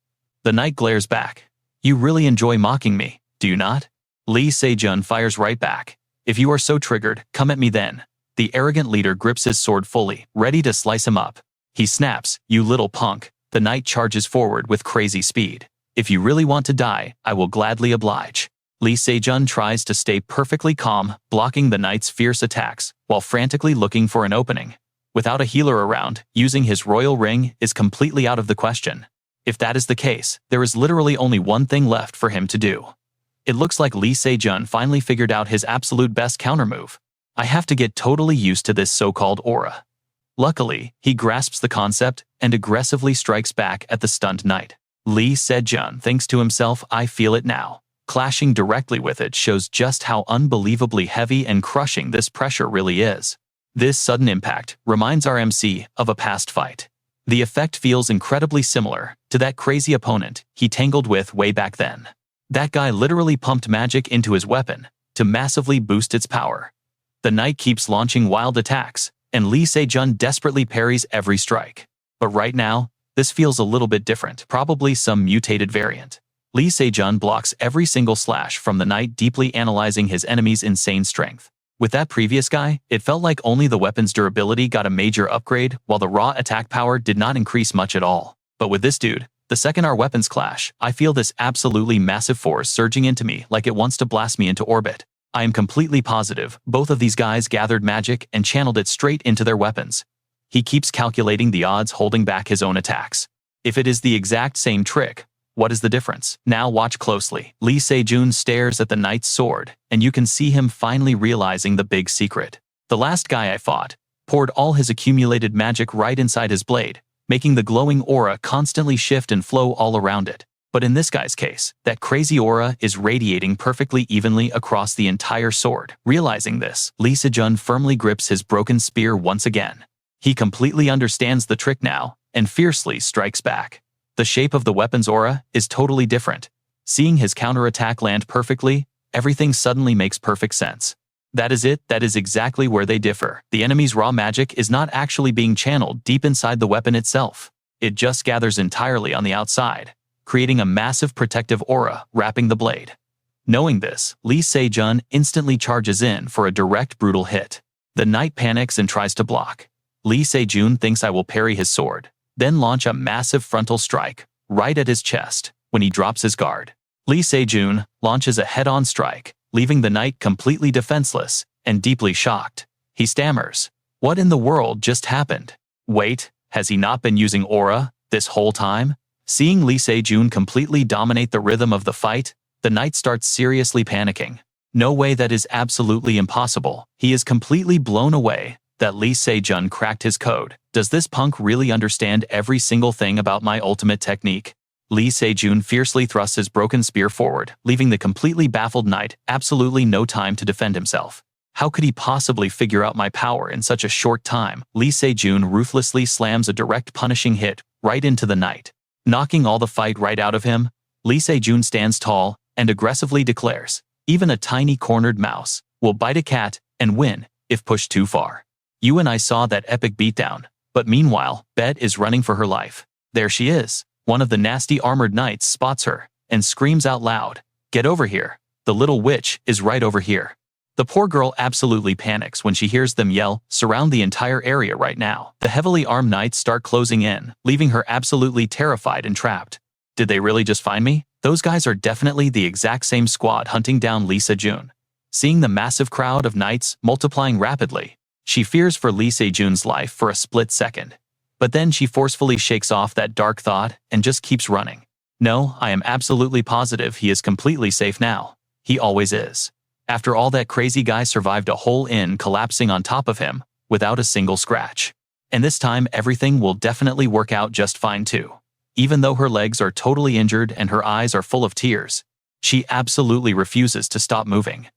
The knight glares back. You really enjoy mocking me, do you not? Lee Se-jun fires right back. If you are so triggered, come at me then. The arrogant leader grips his sword fully, ready to slice him up. He snaps, you little punk. The knight charges forward with crazy speed. If you really want to die, I will gladly oblige. Lee Se-jun tries to stay perfectly calm, blocking the knight's fierce attacks, while frantically looking for an opening. Without a healer around, using his royal ring is completely out of the question. If that is the case, there is literally only one thing left for him to do. It looks like Lee Se-jun finally figured out his absolute best countermove. I have to get totally used to this so-called aura. Luckily, he grasps the concept and aggressively strikes back at the stunned knight. Lee Se-jun thinks to himself, I feel it now. Clashing directly with it shows just how unbelievably heavy and crushing this pressure really is. This sudden impact reminds our MC of a past fight. The effect feels incredibly similar to that crazy opponent he tangled with way back then. That guy literally pumped magic into his weapon to massively boost its power. The knight keeps launching wild attacks, and Lee Se-jun desperately parries every strike. But right now, this feels a little bit different, probably some mutated variant. Lee Se-jun blocks every single slash from the knight, deeply analyzing his enemy's insane strength. With that previous guy, it felt like only the weapon's durability got a major upgrade, while the raw attack power did not increase much at all. But with this dude, the second our weapons clash, I feel this absolutely massive force surging into me like it wants to blast me into orbit. I am completely positive both of these guys gathered magic and channeled it straight into their weapons. He keeps calculating the odds, holding back his own attacks. If it is the exact same trick, what is the difference? Now watch closely. Lee Se-jun stares at the knight's sword, and you can see him finally realizing the big secret. The last guy I fought poured all his accumulated magic right inside his blade, making the glowing aura constantly shift and flow all around it. But in this guy's case, that crazy aura is radiating perfectly evenly across the entire sword. Realizing this, Lee Se-jun firmly grips his broken spear once again. He completely understands the trick now, and fiercely strikes back. The shape of the weapon's aura is totally different. Seeing his counterattack land perfectly, everything suddenly makes perfect sense. That is it, that is exactly where they differ. The enemy's raw magic is not actually being channeled deep inside the weapon itself. It just gathers entirely on the outside, creating a massive protective aura wrapping the blade. Knowing this, Lee Se-jun instantly charges in for a direct, brutal hit. The knight panics and tries to block. Lee Se-jun thinks I will parry his sword, then launch a massive frontal strike right at his chest. When he drops his guard, Lee Se-jun launches a head-on strike, leaving the knight completely defenseless and deeply shocked. He stammers, "What in the world just happened? Wait, has he not been using aura this whole time?" Seeing Lee Se-jun completely dominate the rhythm of the fight, the knight starts seriously panicking. No way, that is absolutely impossible. He is completely blown away that Lee Se-jun cracked his code. Does this punk really understand every single thing about my ultimate technique? Lee Se-jun fiercely thrusts his broken spear forward, leaving the completely baffled knight absolutely no time to defend himself. How could he possibly figure out my power in such a short time? Lee Se-jun ruthlessly slams a direct punishing hit right into the knight. Knocking all the fight right out of him, Lee Se-jun stands tall and aggressively declares, "Even a tiny cornered mouse will bite a cat and win if pushed too far." You and I saw that epic beatdown, but meanwhile, Bet is running for her life. There she is. One of the nasty armored knights spots her and screams out loud, "Get over here. The little witch is right over here." The poor girl absolutely panics when she hears them yell, "Surround the entire area right now." The heavily armed knights start closing in, leaving her absolutely terrified and trapped. Did they really just find me? Those guys are definitely the exact same squad hunting down Lee Se-jun. Seeing the massive crowd of knights multiplying rapidly, she fears for Lee Se-jun's life for a split second. But then she forcefully shakes off that dark thought and just keeps running. No, I am absolutely positive he is completely safe now. He always is. After all, that crazy guy survived a whole inn collapsing on top of him without a single scratch. And this time everything will definitely work out just fine too. Even though her legs are totally injured and her eyes are full of tears, she absolutely refuses to stop moving.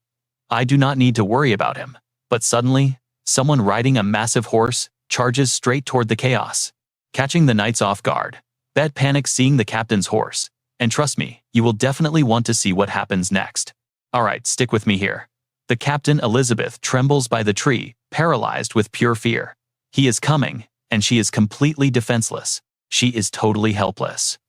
I do not need to worry about him. But suddenly, someone riding a massive horse charges straight toward the chaos. Catching the knights off guard, Bet panics seeing the captain's horse. And trust me, you will definitely want to see what happens next. Alright, stick with me here. The captain, Elizabeth, trembles by the tree, paralyzed with pure fear. He is coming, and she is completely defenseless. She is totally helpless.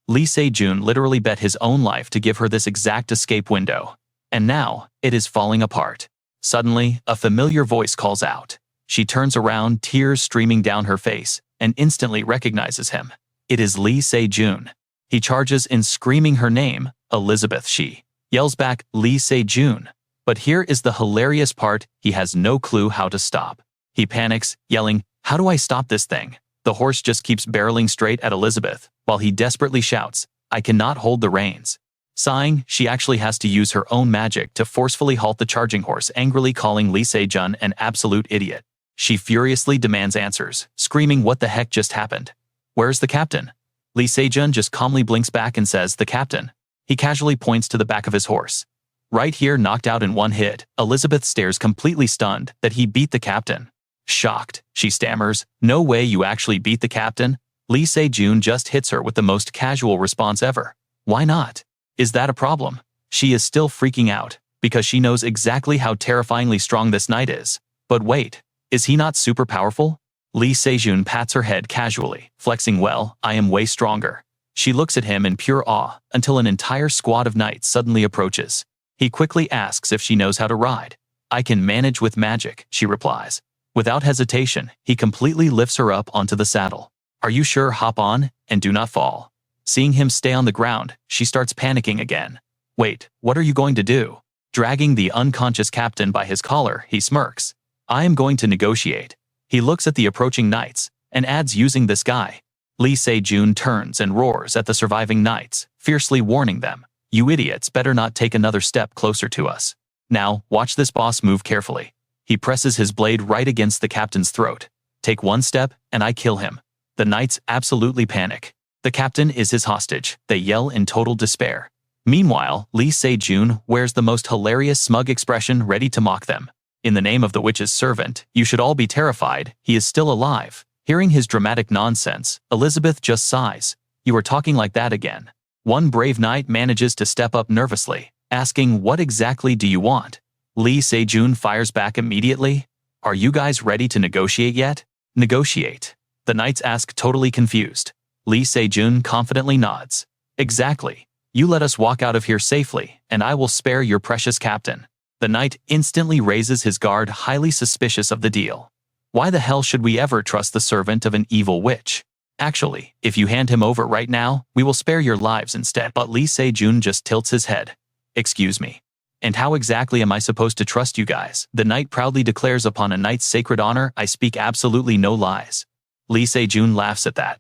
Lee Se-jun literally bet his own life to give her this exact escape window. And now, it is falling apart. Suddenly, a familiar voice calls out. She turns around, tears streaming down her face, and instantly recognizes him. It is Lee Se-jun. He charges in, screaming her name, "Elizabeth." She yells back, "Lee Se-jun." But here is the hilarious part, he has no clue how to stop. He panics, yelling, "How do I stop this thing?" The horse just keeps barreling straight at Elizabeth, while he desperately shouts, "I cannot hold the reins." Sighing, she actually has to use her own magic to forcefully halt the charging horse, angrily calling Lee Se-jun an absolute idiot. She furiously demands answers, screaming, "What the heck just happened? Where's the captain?" Lee Se-jun just calmly blinks back and says, "The captain." He casually points to the back of his horse. Right here, knocked out in one hit. Elizabeth stares, completely stunned that he beat the captain. Shocked, she stammers, "No way, you actually beat the captain?" Lee Se-jun just hits her with the most casual response ever. Why not? Is that a problem? She is still freaking out, because she knows exactly how terrifyingly strong this knight is. But wait, is he not super powerful? Lee Se-jun pats her head casually, flexing, well, I am way stronger. She looks at him in pure awe, until an entire squad of knights suddenly approaches. He quickly asks if she knows how to ride. I can manage with magic, she replies. Without hesitation, he completely lifts her up onto the saddle. Are you sure? Hop on, and do not fall. Seeing him stay on the ground, she starts panicking again. Wait, what are you going to do? Dragging the unconscious captain by his collar, he smirks. I am going to negotiate. He looks at the approaching knights, and adds, using this guy. Lee Se-jun turns and roars at the surviving knights, fiercely warning them. You idiots better not take another step closer to us. Now, watch this boss move carefully. He presses his blade right against the captain's throat. Take one step, and I kill him. The knights absolutely panic. The captain is his hostage. They yell in total despair. Meanwhile, Lee Se-jun wears the most hilarious smug expression, ready to mock them. In the name of the witch's servant, you should all be terrified. He is still alive. Hearing his dramatic nonsense, Elizabeth just sighs. You are talking like that again. One brave knight manages to step up nervously, asking, what exactly do you want? Lee Se-jun fires back immediately. Are you guys ready to negotiate yet? Negotiate? The knights ask, totally confused. Lee Se-jun confidently nods. Exactly. You let us walk out of here safely, and I will spare your precious captain. The knight instantly raises his guard, highly suspicious of the deal. Why the hell should we ever trust the servant of an evil witch? Actually, if you hand him over right now, we will spare your lives instead. But Lee Se-jun just tilts his head. Excuse me. And how exactly am I supposed to trust you guys? The knight proudly declares, upon a knight's sacred honor, I speak absolutely no lies. Lee Se-jun laughs at that.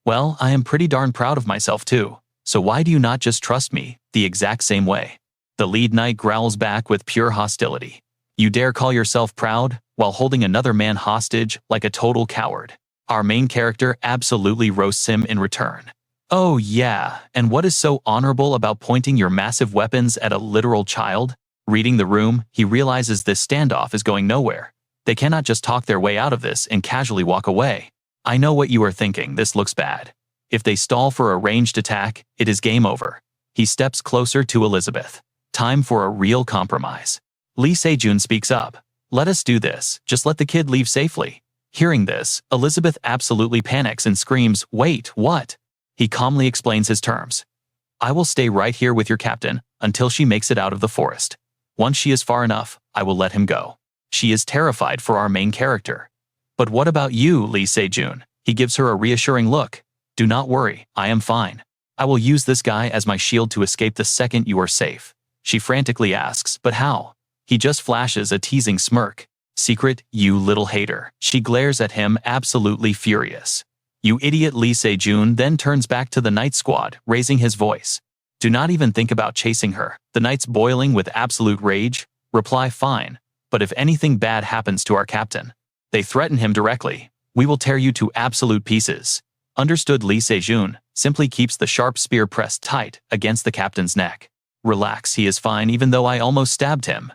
Well, I am pretty darn proud of myself too. So why do you not just trust me, the exact same way? The lead knight growls back with pure hostility. You dare call yourself proud, while holding another man hostage, like a total coward. Our main character absolutely roasts him in return. Oh yeah, and what is so honorable about pointing your massive weapons at a literal child? Reading the room, he realizes this standoff is going nowhere. They cannot just talk their way out of this and casually walk away. I know what you are thinking, this looks bad. If they stall for a ranged attack, it is game over. He steps closer to Elizabeth. Time for a real compromise. Lee Se-jun speaks up. Let us do this, just let the kid leave safely. Hearing this, Elizabeth absolutely panics and screams, wait, what? He calmly explains his terms. I will stay right here with your captain, until she makes it out of the forest. Once she is far enough, I will let him go. She is terrified for our main character. But what about you, Lee Se-jun? He gives her a reassuring look. Do not worry, I am fine. I will use this guy as my shield to escape the second you are safe. She frantically asks, but how? He just flashes a teasing smirk. Secret, you little hater. She glares at him, absolutely furious. You idiot. Lee Se-jun then turns back to the knight squad, raising his voice. Do not even think about chasing her. The knights, boiling with absolute rage, reply, fine, but if anything bad happens to our captain. They threaten him directly. We will tear you to absolute pieces. Understood. Lee Se-jun simply keeps the sharp spear pressed tight against the captain's neck. Relax, he is fine, even though I almost stabbed him.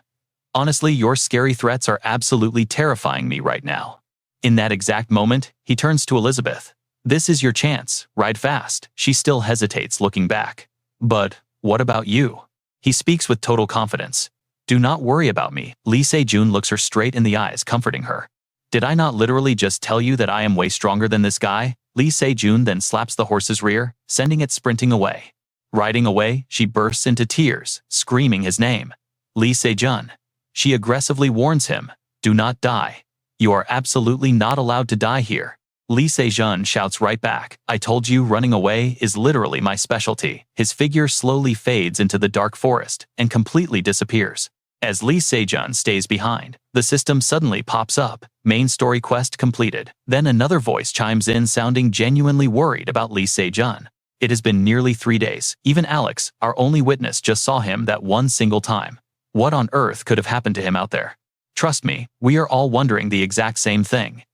Honestly, your scary threats are absolutely terrifying me right now. In that exact moment, he turns to Elizabeth. This is your chance, ride fast. She still hesitates, looking back. But, what about you? He speaks with total confidence. Do not worry about me. Lee Se-jun looks her straight in the eyes, comforting her. Did I not literally just tell you that I am way stronger than this guy? Lee Se-jun then slaps the horse's rear, sending it sprinting away. Riding away, she bursts into tears, screaming his name. Lee Se-jun. She aggressively warns him, do not die. You are absolutely not allowed to die here. Lee Se-jun shouts right back, I told you running away is literally my specialty. His figure slowly fades into the dark forest and completely disappears. As Lee Se-jun stays behind, the system suddenly pops up, main story quest completed. Then another voice chimes in, sounding genuinely worried about Lee Se-jun. It has been nearly 3 days. Even Alex, our only witness, just saw him that one single time. What on earth could have happened to him out there? Trust me, we are all wondering the exact same thing.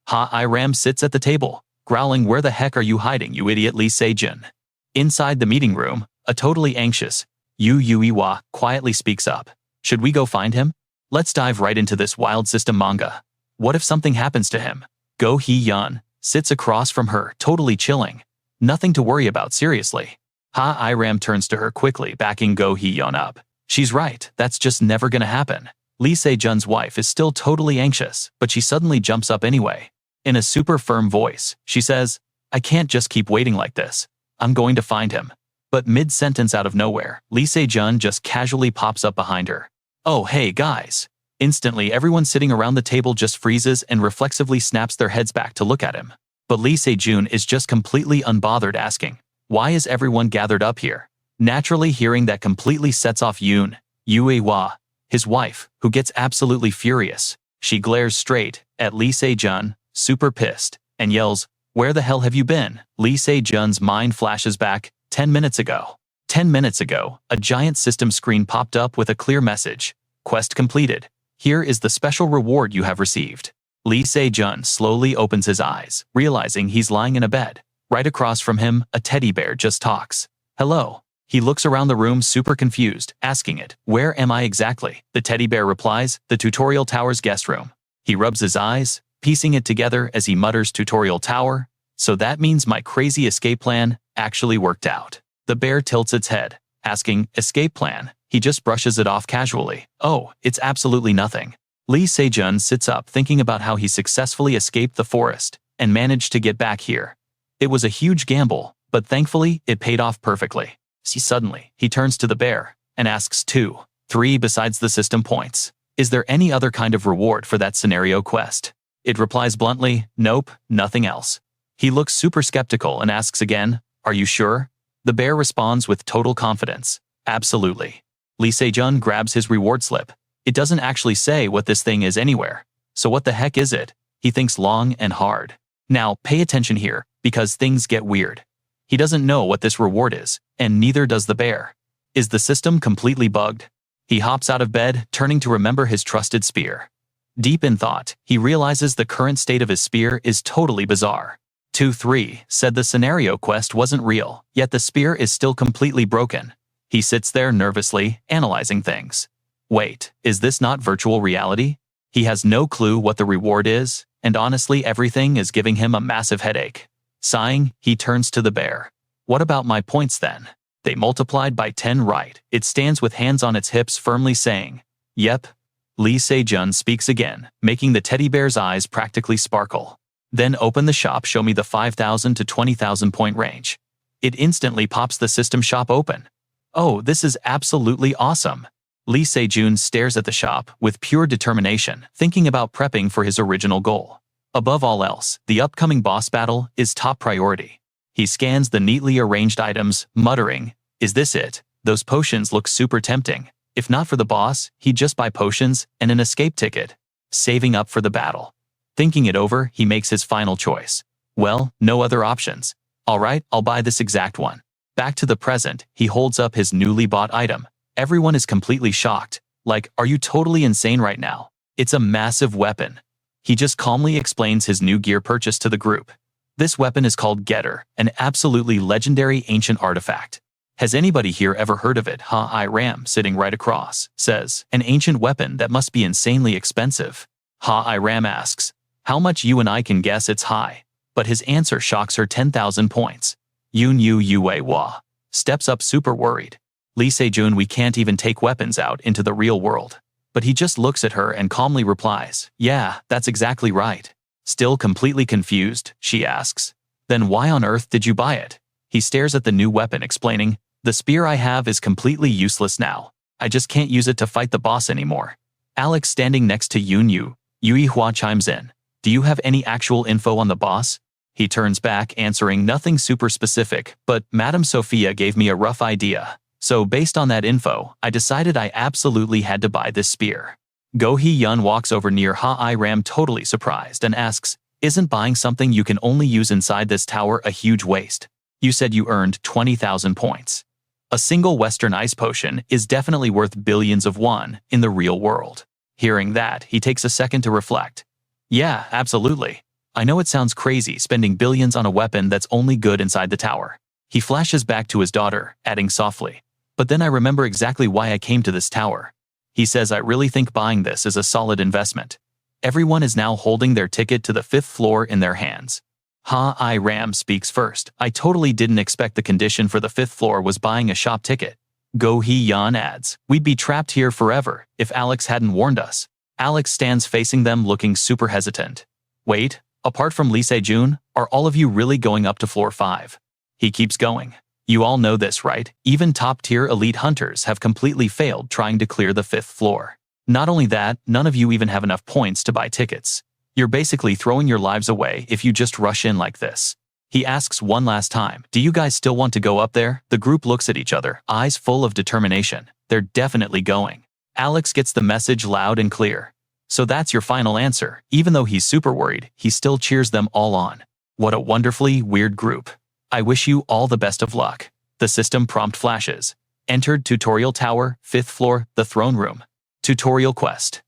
Iram sits at the table, growling, where the heck are you hiding, you idiot? Lee Se-jun. Inside the meeting room, a totally anxious Yu Yuiwa quietly speaks up. Should we go find him? Let's dive right into this wild system manga. What if something happens to him? Go Hee-yun sits across from her, totally chilling. Nothing to worry about, seriously. Ha-I-Ram turns to her quickly, backing Go Hee-yeon up. She's right, that's just never gonna happen. Lee Se-jun's wife is still totally anxious, but she suddenly jumps up anyway. In a super firm voice, she says, I can't just keep waiting like this. I'm going to find him. But mid-sentence out of nowhere, Lee Se-jun just casually pops up behind her. Oh, hey, guys. Instantly, everyone sitting around the table just freezes and reflexively snaps their heads back to look at him. But Lee Se-jun is just completely unbothered, asking, why is everyone gathered up here? Naturally, hearing that completely sets off Yue-hwa, his wife, who gets absolutely furious. She glares straight at Lee Se-jun, super pissed, and yells, where the hell have you been? Lee Se-jun's mind flashes back, 10 minutes ago. 10 minutes ago, a giant system screen popped up with a clear message. Quest completed. Here is the special reward you have received. Lee Se-jun slowly opens his eyes, realizing he's lying in a bed. Right across from him, a teddy bear just talks. Hello. He looks around the room super confused, asking it, where am I exactly? The teddy bear replies, the tutorial tower's guest room. He rubs his eyes, piecing it together as he mutters tutorial tower. So that means my crazy escape plan actually worked out. The bear tilts its head, asking, escape plan? He just brushes it off casually. Oh, it's absolutely nothing. Lee Se-jun sits up thinking about how he successfully escaped the forest and managed to get back here. It was a huge gamble, but thankfully it paid off perfectly. Suddenly, he turns to the bear and asks 2, 3 besides the system points. Is there any other kind of reward for that scenario quest? It replies bluntly, nope, nothing else. He looks super skeptical and asks again, are you sure? The bear responds with total confidence, absolutely. Lee Se-jun grabs his reward slip. It doesn't actually say what this thing is anywhere. So what the heck is it? He thinks long and hard. Now, pay attention here, because things get weird. He doesn't know what this reward is, and neither does the bear. Is the system completely bugged? He hops out of bed, turning to remember his trusted spear. Deep in thought, he realizes the current state of his spear is totally bizarre. 2-3 said the scenario quest wasn't real, yet the spear is still completely broken. He sits there nervously, analyzing things. Wait, is this not virtual reality? He has no clue what the reward is, and honestly everything is giving him a massive headache. Sighing, he turns to the bear. What about my points then? They multiplied by 10, right? It stands with hands on its hips firmly saying, yep. Lee Se-jun speaks again, making the teddy bear's eyes practically sparkle. Then open the shop, show me the 5,000 to 20,000 point range. It instantly pops the system shop open. Oh, this is absolutely awesome. Lee Se-jun stares at the shop with pure determination, thinking about prepping for his original goal. Above all else, the upcoming boss battle is top priority. He scans the neatly arranged items, muttering, is this it? Those potions look super tempting. If not for the boss, he'd just buy potions and an escape ticket, saving up for the battle. Thinking it over, he makes his final choice. Well, no other options. Alright, I'll buy this exact one. Back to the present, he holds up his newly bought item. Everyone is completely shocked. Like, are you totally insane right now? It's a massive weapon. He just calmly explains his new gear purchase to the group. This weapon is called Getter, an absolutely legendary ancient artifact. Has anybody here ever heard of it? Ha-I-Ram, sitting right across, says, an ancient weapon that must be insanely expensive. Ha-I-Ram asks, how much? You and I can guess it's high. But his answer shocks her. 10,000 points. Yue-hwa steps up super worried. Lee Se-jun, we can't even take weapons out into the real world. But he just looks at her and calmly replies, yeah, that's exactly right. Still completely confused, she asks, then why on earth did you buy it? He stares at the new weapon, explaining, the spear I have is completely useless now. I just can't use it to fight the boss anymore. Alex, standing next to Yue-hwa, chimes in. Do you have any actual info on the boss? He turns back, answering, nothing super specific, but Madame Sophia gave me a rough idea. So based on that info, I decided I absolutely had to buy this spear. Go Hee-yeon walks over near Ha-I-Ram, totally surprised, and asks, isn't buying something you can only use inside this tower a huge waste? You said you earned 20,000 points. A single Western ice potion is definitely worth billions of won in the real world. Hearing that, he takes a second to reflect. Yeah, absolutely. I know it sounds crazy spending billions on a weapon that's only good inside the tower. He flashes back to his daughter, adding softly, but then I remember exactly why I came to this tower. He says, I really think buying this is a solid investment. Everyone is now holding their ticket to the 5th floor in their hands. Ram speaks first. I totally didn't expect the condition for the 5th floor was buying a shop ticket. Go Hee-yeon adds, we'd be trapped here forever if Alex hadn't warned us. Alex stands facing them looking super hesitant. Wait, apart from Lee Se-jun, are all of you really going up to floor 5? He keeps going. You all know this, right? Even top-tier elite hunters have completely failed trying to clear the 5th floor. Not only that, none of you even have enough points to buy tickets. You're basically throwing your lives away if you just rush in like this. He asks one last time, do you guys still want to go up there? The group looks at each other, eyes full of determination. They're definitely going. Alex gets the message loud and clear. So that's your final answer. Even though he's super worried, he still cheers them all on. What a wonderfully weird group. I wish you all the best of luck. The system prompt flashes. Entered Tutorial Tower, 5th floor, the throne room. Tutorial quest.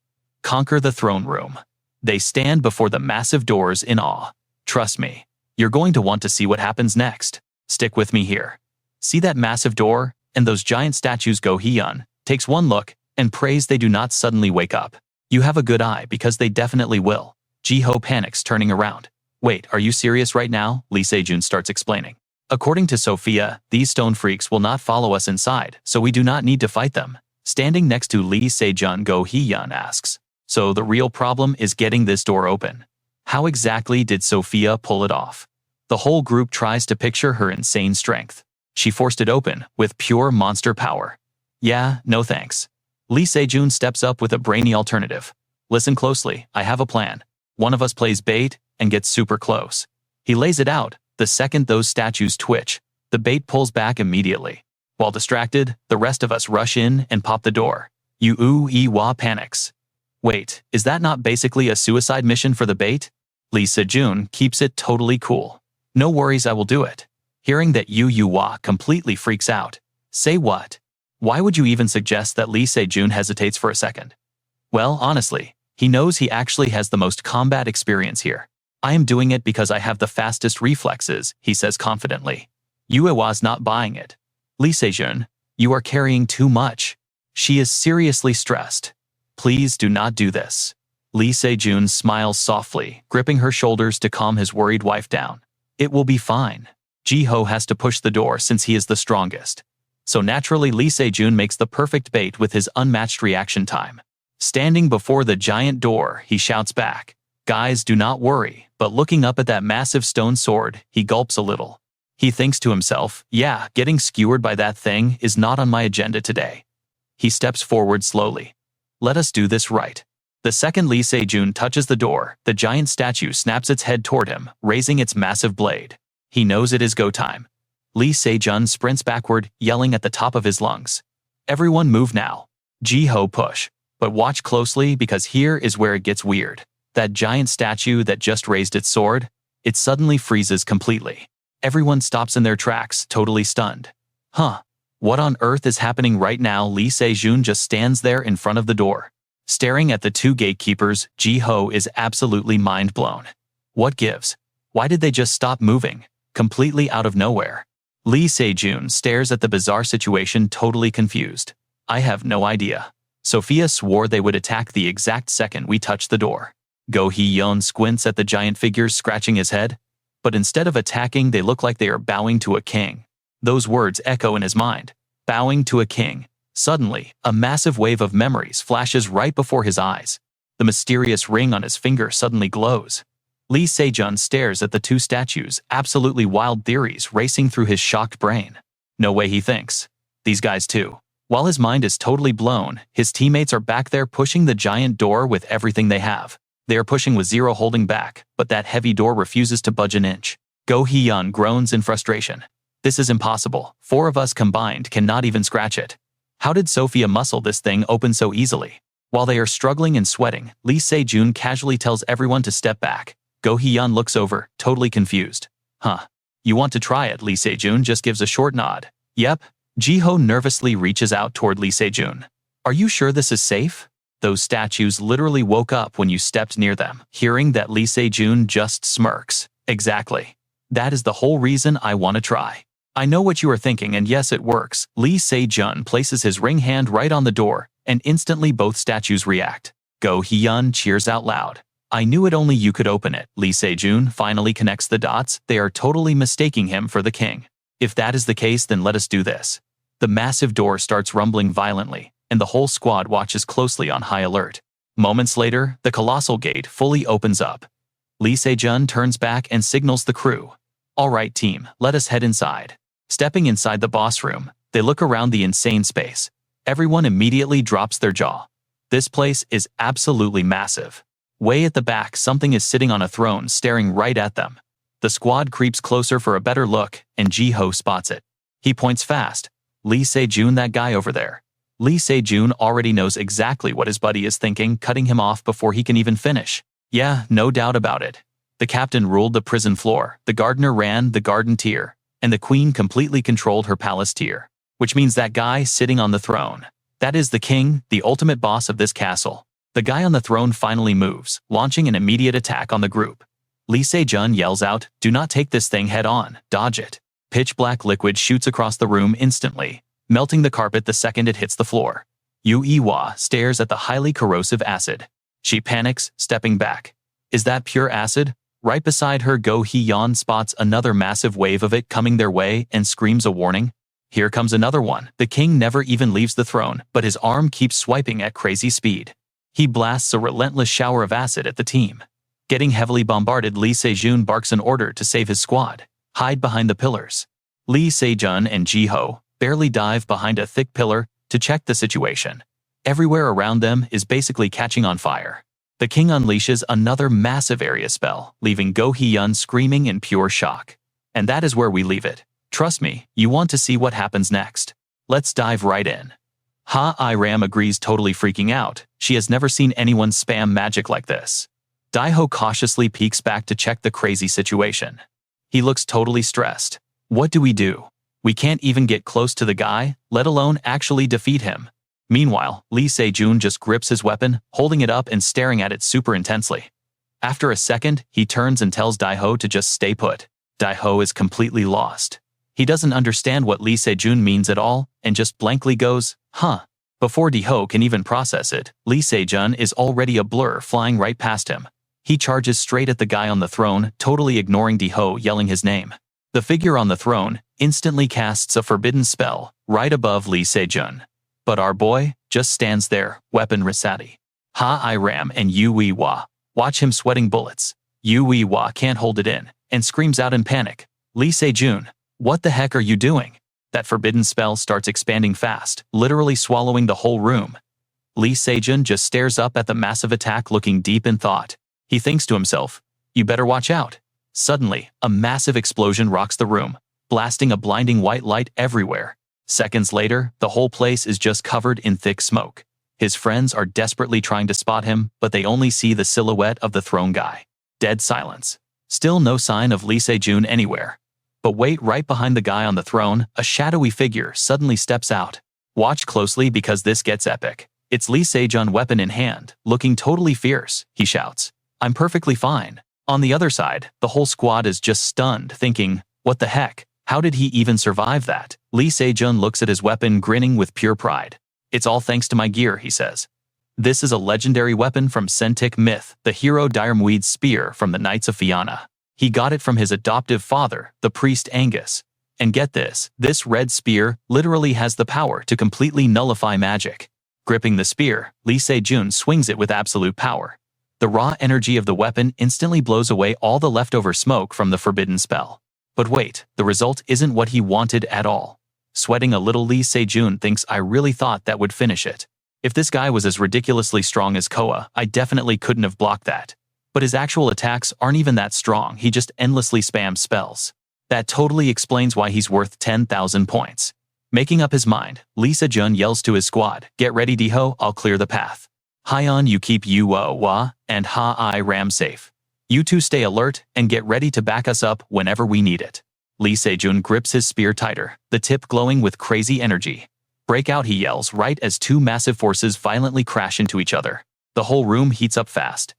Conquer the throne room. They stand before the massive doors in awe. Trust me, you're going to want to see what happens next. Stick with me here. See that massive door and those giant statues? Go Hee-yeon takes one look and prays they do not suddenly wake up. You have a good eye because they definitely will. Ji-ho panics, turning around. Wait, are you serious right now? Lee Se-jun starts explaining. According to Sophia, these stone freaks will not follow us inside, so we do not need to fight them. Standing next to Lee Se-jun, Go Hee-yeon asks, so the real problem is getting this door open. How exactly did Sophia pull it off? The whole group tries to picture her insane strength. She forced it open with pure monster power. Yeah, no thanks. Lee Se-jun steps up with a brainy alternative. Listen closely, I have a plan. One of us plays bait and gets super close. He lays it out. The second those statues twitch, the bait pulls back immediately. While distracted, the rest of us rush in and pop the door. Yu-ee-wah panics. Wait, is that not basically a suicide mission for the bait? Lee Se-jun keeps it totally cool. No worries, I will do it. Hearing that Yu-ee-wah completely freaks out. Say what? Why would you even suggest that? Lee Se-jun hesitates for a second. Well, honestly, he knows he actually has the most combat experience here. I am doing it because I have the fastest reflexes, he says confidently. Yu-ee-wah's not buying it. Lee Se-jun, you are carrying too much. She is seriously stressed. Please do not do this. Lee Se-jun smiles softly, gripping her shoulders to calm his worried wife down. It will be fine. Ji-ho has to push the door since he is the strongest. So naturally Lee Se-jun makes the perfect bait with his unmatched reaction time. Standing before the giant door, he shouts back, guys, do not worry, but looking up at that massive stone sword, he gulps a little. He thinks to himself, yeah, getting skewered by that thing is not on my agenda today. He steps forward slowly. Let us do this right. The second Lee Se-jun touches the door, the giant statue snaps its head toward him, raising its massive blade. He knows it is go time. Lee Se-jun sprints backward, yelling at the top of his lungs. Everyone move now. Ji-ho push. But watch closely because here is where it gets weird. That giant statue that just raised its sword, it suddenly freezes completely. Everyone stops in their tracks, totally stunned. Huh? What on earth is happening right now? Lee Se-jun just stands there in front of the door. Staring at the two gatekeepers, Ji-ho is absolutely mind-blown. What gives? Why did they just stop moving? Completely out of nowhere. Lee Se-jun stares at the bizarre situation, totally confused. I have no idea. Sophia swore they would attack the exact second we touched the door. Go Hee-yeon squints at the giant figures, scratching his head. But instead of attacking, they look like they are bowing to a king. Those words echo in his mind. Bowing to a king. Suddenly, a massive wave of memories flashes right before his eyes. The mysterious ring on his finger suddenly glows. Lee Se-jun stares at the two statues, absolutely wild theories racing through his shocked brain. No way, he thinks. These guys too. While his mind is totally blown, his teammates are back there pushing the giant door with everything they have. They are pushing with zero holding back, but that heavy door refuses to budge an inch. Go Hee-yeon groans in frustration. This is impossible. 4 of us combined cannot even scratch it. How did Sophia muscle this thing open so easily? While they are struggling and sweating, Lee Se-jun casually tells everyone to step back. Go Hee-yeon looks over, totally confused. Huh. You want to try it? Lee Se-jun just gives a short nod. Yep. Ji-ho nervously reaches out toward Lee Se-jun. Are you sure this is safe? Those statues literally woke up when you stepped near them. Hearing that, Lee Se-jun just smirks. Exactly. That is the whole reason I want to try. I know what you are thinking, and yes, it works. Lee Se-jun places his ring hand right on the door, and instantly both statues react. Go Hee-yeon cheers out loud. I knew it, only you could open it. Lee Se-jun finally connects the dots. They are totally mistaking him for the king. If that is the case, then let us do this. The massive door starts rumbling violently, and the whole squad watches closely on high alert. Moments later, the colossal gate fully opens up. Lee Se-jun turns back and signals the crew. All right, team, let us head inside. Stepping inside the boss room, they look around the insane space. Everyone immediately drops their jaw. This place is absolutely massive. Way at the back, something is sitting on a throne staring right at them. The squad creeps closer for a better look, and Ji-ho spots it. He points fast. Lee Se-jun, that guy over there. Lee Se-jun already knows exactly what his buddy is thinking, cutting him off before he can even finish. Yeah, no doubt about it. The captain ruled the prison floor, the gardener ran the garden tier, and the queen completely controlled her palace tier. Which means that guy sitting on the throne. That is the king, the ultimate boss of this castle. The guy on the throne finally moves, launching an immediate attack on the group. Lee Se-jun yells out, "Do not take this thing head on, dodge it." Pitch black liquid shoots across the room instantly, melting the carpet the second it hits the floor. Yu-Iwa stares at the highly corrosive acid. She panics, stepping back. Is that pure acid? Right beside her, Go Hee-yeon spots another massive wave of it coming their way and screams a warning. Here comes another one. The king never even leaves the throne, but his arm keeps swiping at crazy speed. He blasts a relentless shower of acid at the team. Getting heavily bombarded, Lee Se-jun barks an order to save his squad. Hide behind the pillars. Lee Se-jun and Ji-ho barely dive behind a thick pillar to check the situation. Everywhere around them is basically catching on fire. The king unleashes another massive area spell, leaving Go Hee-yeon screaming in pure shock. And that is where we leave it. Trust me, you want to see what happens next. Let's dive right in. Ha-I-ram agrees, totally freaking out. She has never seen anyone spam magic like this. Daiho cautiously peeks back to check the crazy situation. He looks totally stressed. What do we do? We can't even get close to the guy, let alone actually defeat him. Meanwhile, Lee Se-jun just grips his weapon, holding it up and staring at it super intensely. After a second, he turns and tells Daiho to just stay put. Daiho is completely lost. He doesn't understand what Lee Se-jun means at all, and just blankly goes, huh. Before Daiho can even process it, Lee Se-jun is already a blur flying right past him. He charges straight at the guy on the throne, totally ignoring Daiho yelling his name. The figure on the throne instantly casts a forbidden spell right above Lee Se-jun. But our boy just stands there, weapon ready. Ha-I-ram and Yu-Iwa watch him sweating bullets. Yu-Iwa can't hold it in and screams out in panic. Lee Se-jun, what the heck are you doing? That forbidden spell starts expanding fast, literally swallowing the whole room. Lee Se-jun just stares up at the massive attack, looking deep in thought. He thinks to himself, you better watch out. Suddenly, a massive explosion rocks the room, blasting a blinding white light everywhere. Seconds later, the whole place is just covered in thick smoke. His friends are desperately trying to spot him, but they only see the silhouette of the throne guy. Dead silence. Still no sign of Lee Se-jun anywhere. But wait, right behind the guy on the throne, a shadowy figure suddenly steps out. Watch closely because this gets epic. It's Lee Se-jun, weapon in hand, looking totally fierce. He shouts, I'm perfectly fine. On the other side, the whole squad is just stunned, thinking, what the heck? How did he even survive that? Lee Se-jun looks at his weapon, grinning with pure pride. It's all thanks to my gear, he says. This is a legendary weapon from Sentic myth, the hero Diremweed's spear from the Knights of Fianna. He got it from his adoptive father, the priest Angus. And get this red spear literally has the power to completely nullify magic. Gripping the spear, Lee Se-jun swings it with absolute power. The raw energy of the weapon instantly blows away all the leftover smoke from the forbidden spell. But wait, the result isn't what he wanted at all. Sweating a little, Lee Se-jun thinks, I really thought that would finish it. If this guy was as ridiculously strong as Coa, I definitely couldn't have blocked that. But his actual attacks aren't even that strong, he just endlessly spams spells. That totally explains why he's worth 10,000 points. Making up his mind, Lee Se-jun yells to his squad, get ready Daiho, I'll clear the path. Hyeon, you keep Yu-Wa and Ha-I-ram safe. You two stay alert and get ready to back us up whenever we need it. Lee Se-jun grips his spear tighter, the tip glowing with crazy energy. Break out, he yells right as two massive forces violently crash into each other. The whole room heats up fast.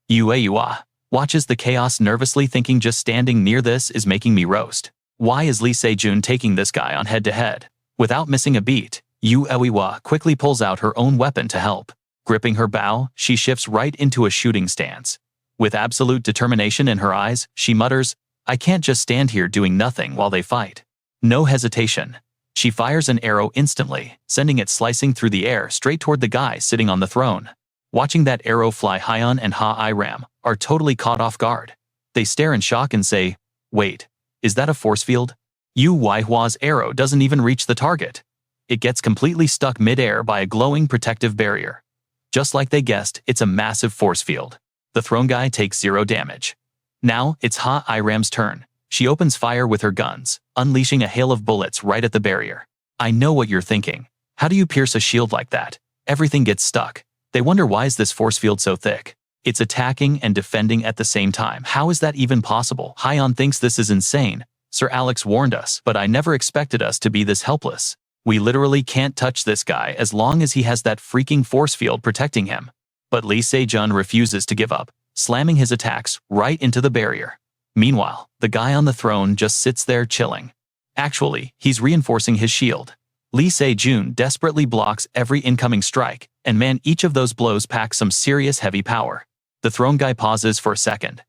Yu-Iwa watches the chaos nervously, thinking just standing near this is making me roast. Why is Lee Se-jun taking this guy on head-to-head? Without missing a beat, Yu-Iwa quickly pulls out her own weapon to help. Gripping her bow, she shifts right into a shooting stance. With absolute determination in her eyes, she mutters, "I can't just stand here doing nothing while they fight." No hesitation. She fires an arrow instantly, sending it slicing through the air straight toward the guy sitting on the throne. Watching that arrow fly, Hyun and Ha-I-Ram are totally caught off guard. They stare in shock and say, "Wait, is that a force field?" Yu Waihua's arrow doesn't even reach the target. It gets completely stuck mid-air by a glowing protective barrier. Just like they guessed, it's a massive force field. The throne guy takes 0 damage. Now, it's Ha-I-Ram's turn. She opens fire with her guns, unleashing a hail of bullets right at the barrier. I know what you're thinking. How do you pierce a shield like that? Everything gets stuck. They wonder, why is this force field so thick? It's attacking and defending at the same time. How is that even possible? Hyun thinks this is insane. Sir Alex warned us, but I never expected us to be this helpless. We literally can't touch this guy as long as he has that freaking force field protecting him. But Lee Se-jun refuses to give up, slamming his attacks right into the barrier. Meanwhile, the guy on the throne just sits there chilling. Actually, he's reinforcing his shield. Lee Se-jun desperately blocks every incoming strike, and man, each of those blows packs some serious heavy power. The throne guy pauses for a second.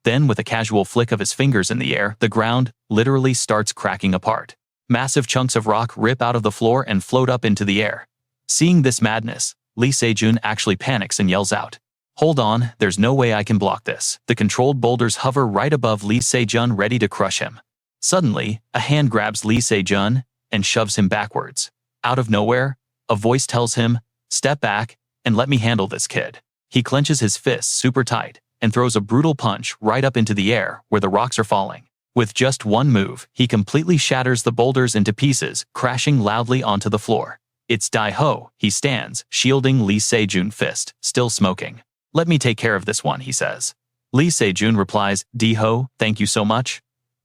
Then, with a casual flick of his fingers in the air, the ground literally starts cracking apart. Massive chunks of rock rip out of the floor and float up into the air. Seeing this madness, Lee Se-jun actually panics and yells out, "Hold on, there's no way I can block this." The controlled boulders hover right above Lee Se-jun, ready to crush him. Suddenly, a hand grabs Lee Se-jun and shoves him backwards. Out of nowhere, a voice tells him, "Step back and let me handle this, kid." He clenches his fists super tight and throws a brutal punch right up into the air where the rocks are falling. With just one move, he completely shatters the boulders into pieces, crashing loudly onto the floor. It's Dai-ho. He stands, shielding Lee Se-jun's fist, still smoking. "Let me take care of this one," he says. Lee Se-jun replies, "Di-ho, thank you so much."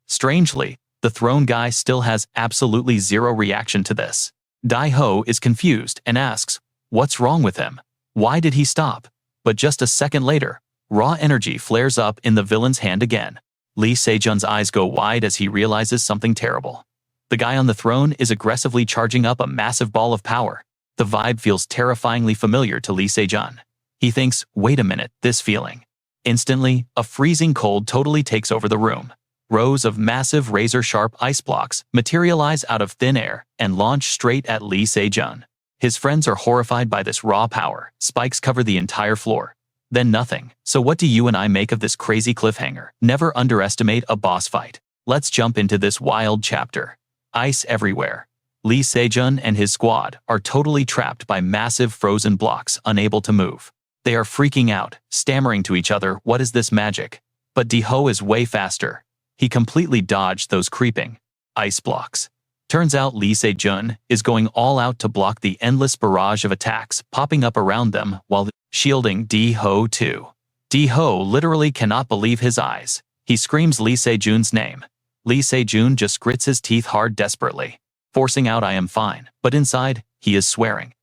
Strangely, the throne guy still has absolutely 0 reaction to this. Dai-ho is confused and asks, what's wrong with him? Why did he stop? But just a second later, raw energy flares up in the villain's hand again. Lee Se-jun's eyes go wide as he realizes something terrible. The guy on the throne is aggressively charging up a massive ball of power. The vibe feels terrifyingly familiar to Lee Se-jun. He thinks, wait a minute, this feeling. Instantly, a freezing cold totally takes over the room. Rows of massive razor-sharp ice blocks materialize out of thin air and launch straight at Lee Se-jun. His friends are horrified by this raw power. Spikes cover the entire floor. Then nothing. So what do you and I make of this crazy cliffhanger? Never underestimate a boss fight. Let's jump into this wild chapter. Ice everywhere. Lee Se-jun and his squad are totally trapped by massive frozen blocks, unable to move. They are freaking out, stammering to each other, what is this magic? But Di-ho is way faster. He completely dodged those creeping ice blocks. Turns out Lee Se-jun is going all out to block the endless barrage of attacks popping up around them while shielding Di-ho too. Di-ho literally cannot believe his eyes. He screams Lee Se-jun's name. Lee Se-jun just grits his teeth hard desperately, forcing out, "I am fine," but inside, he is swearing.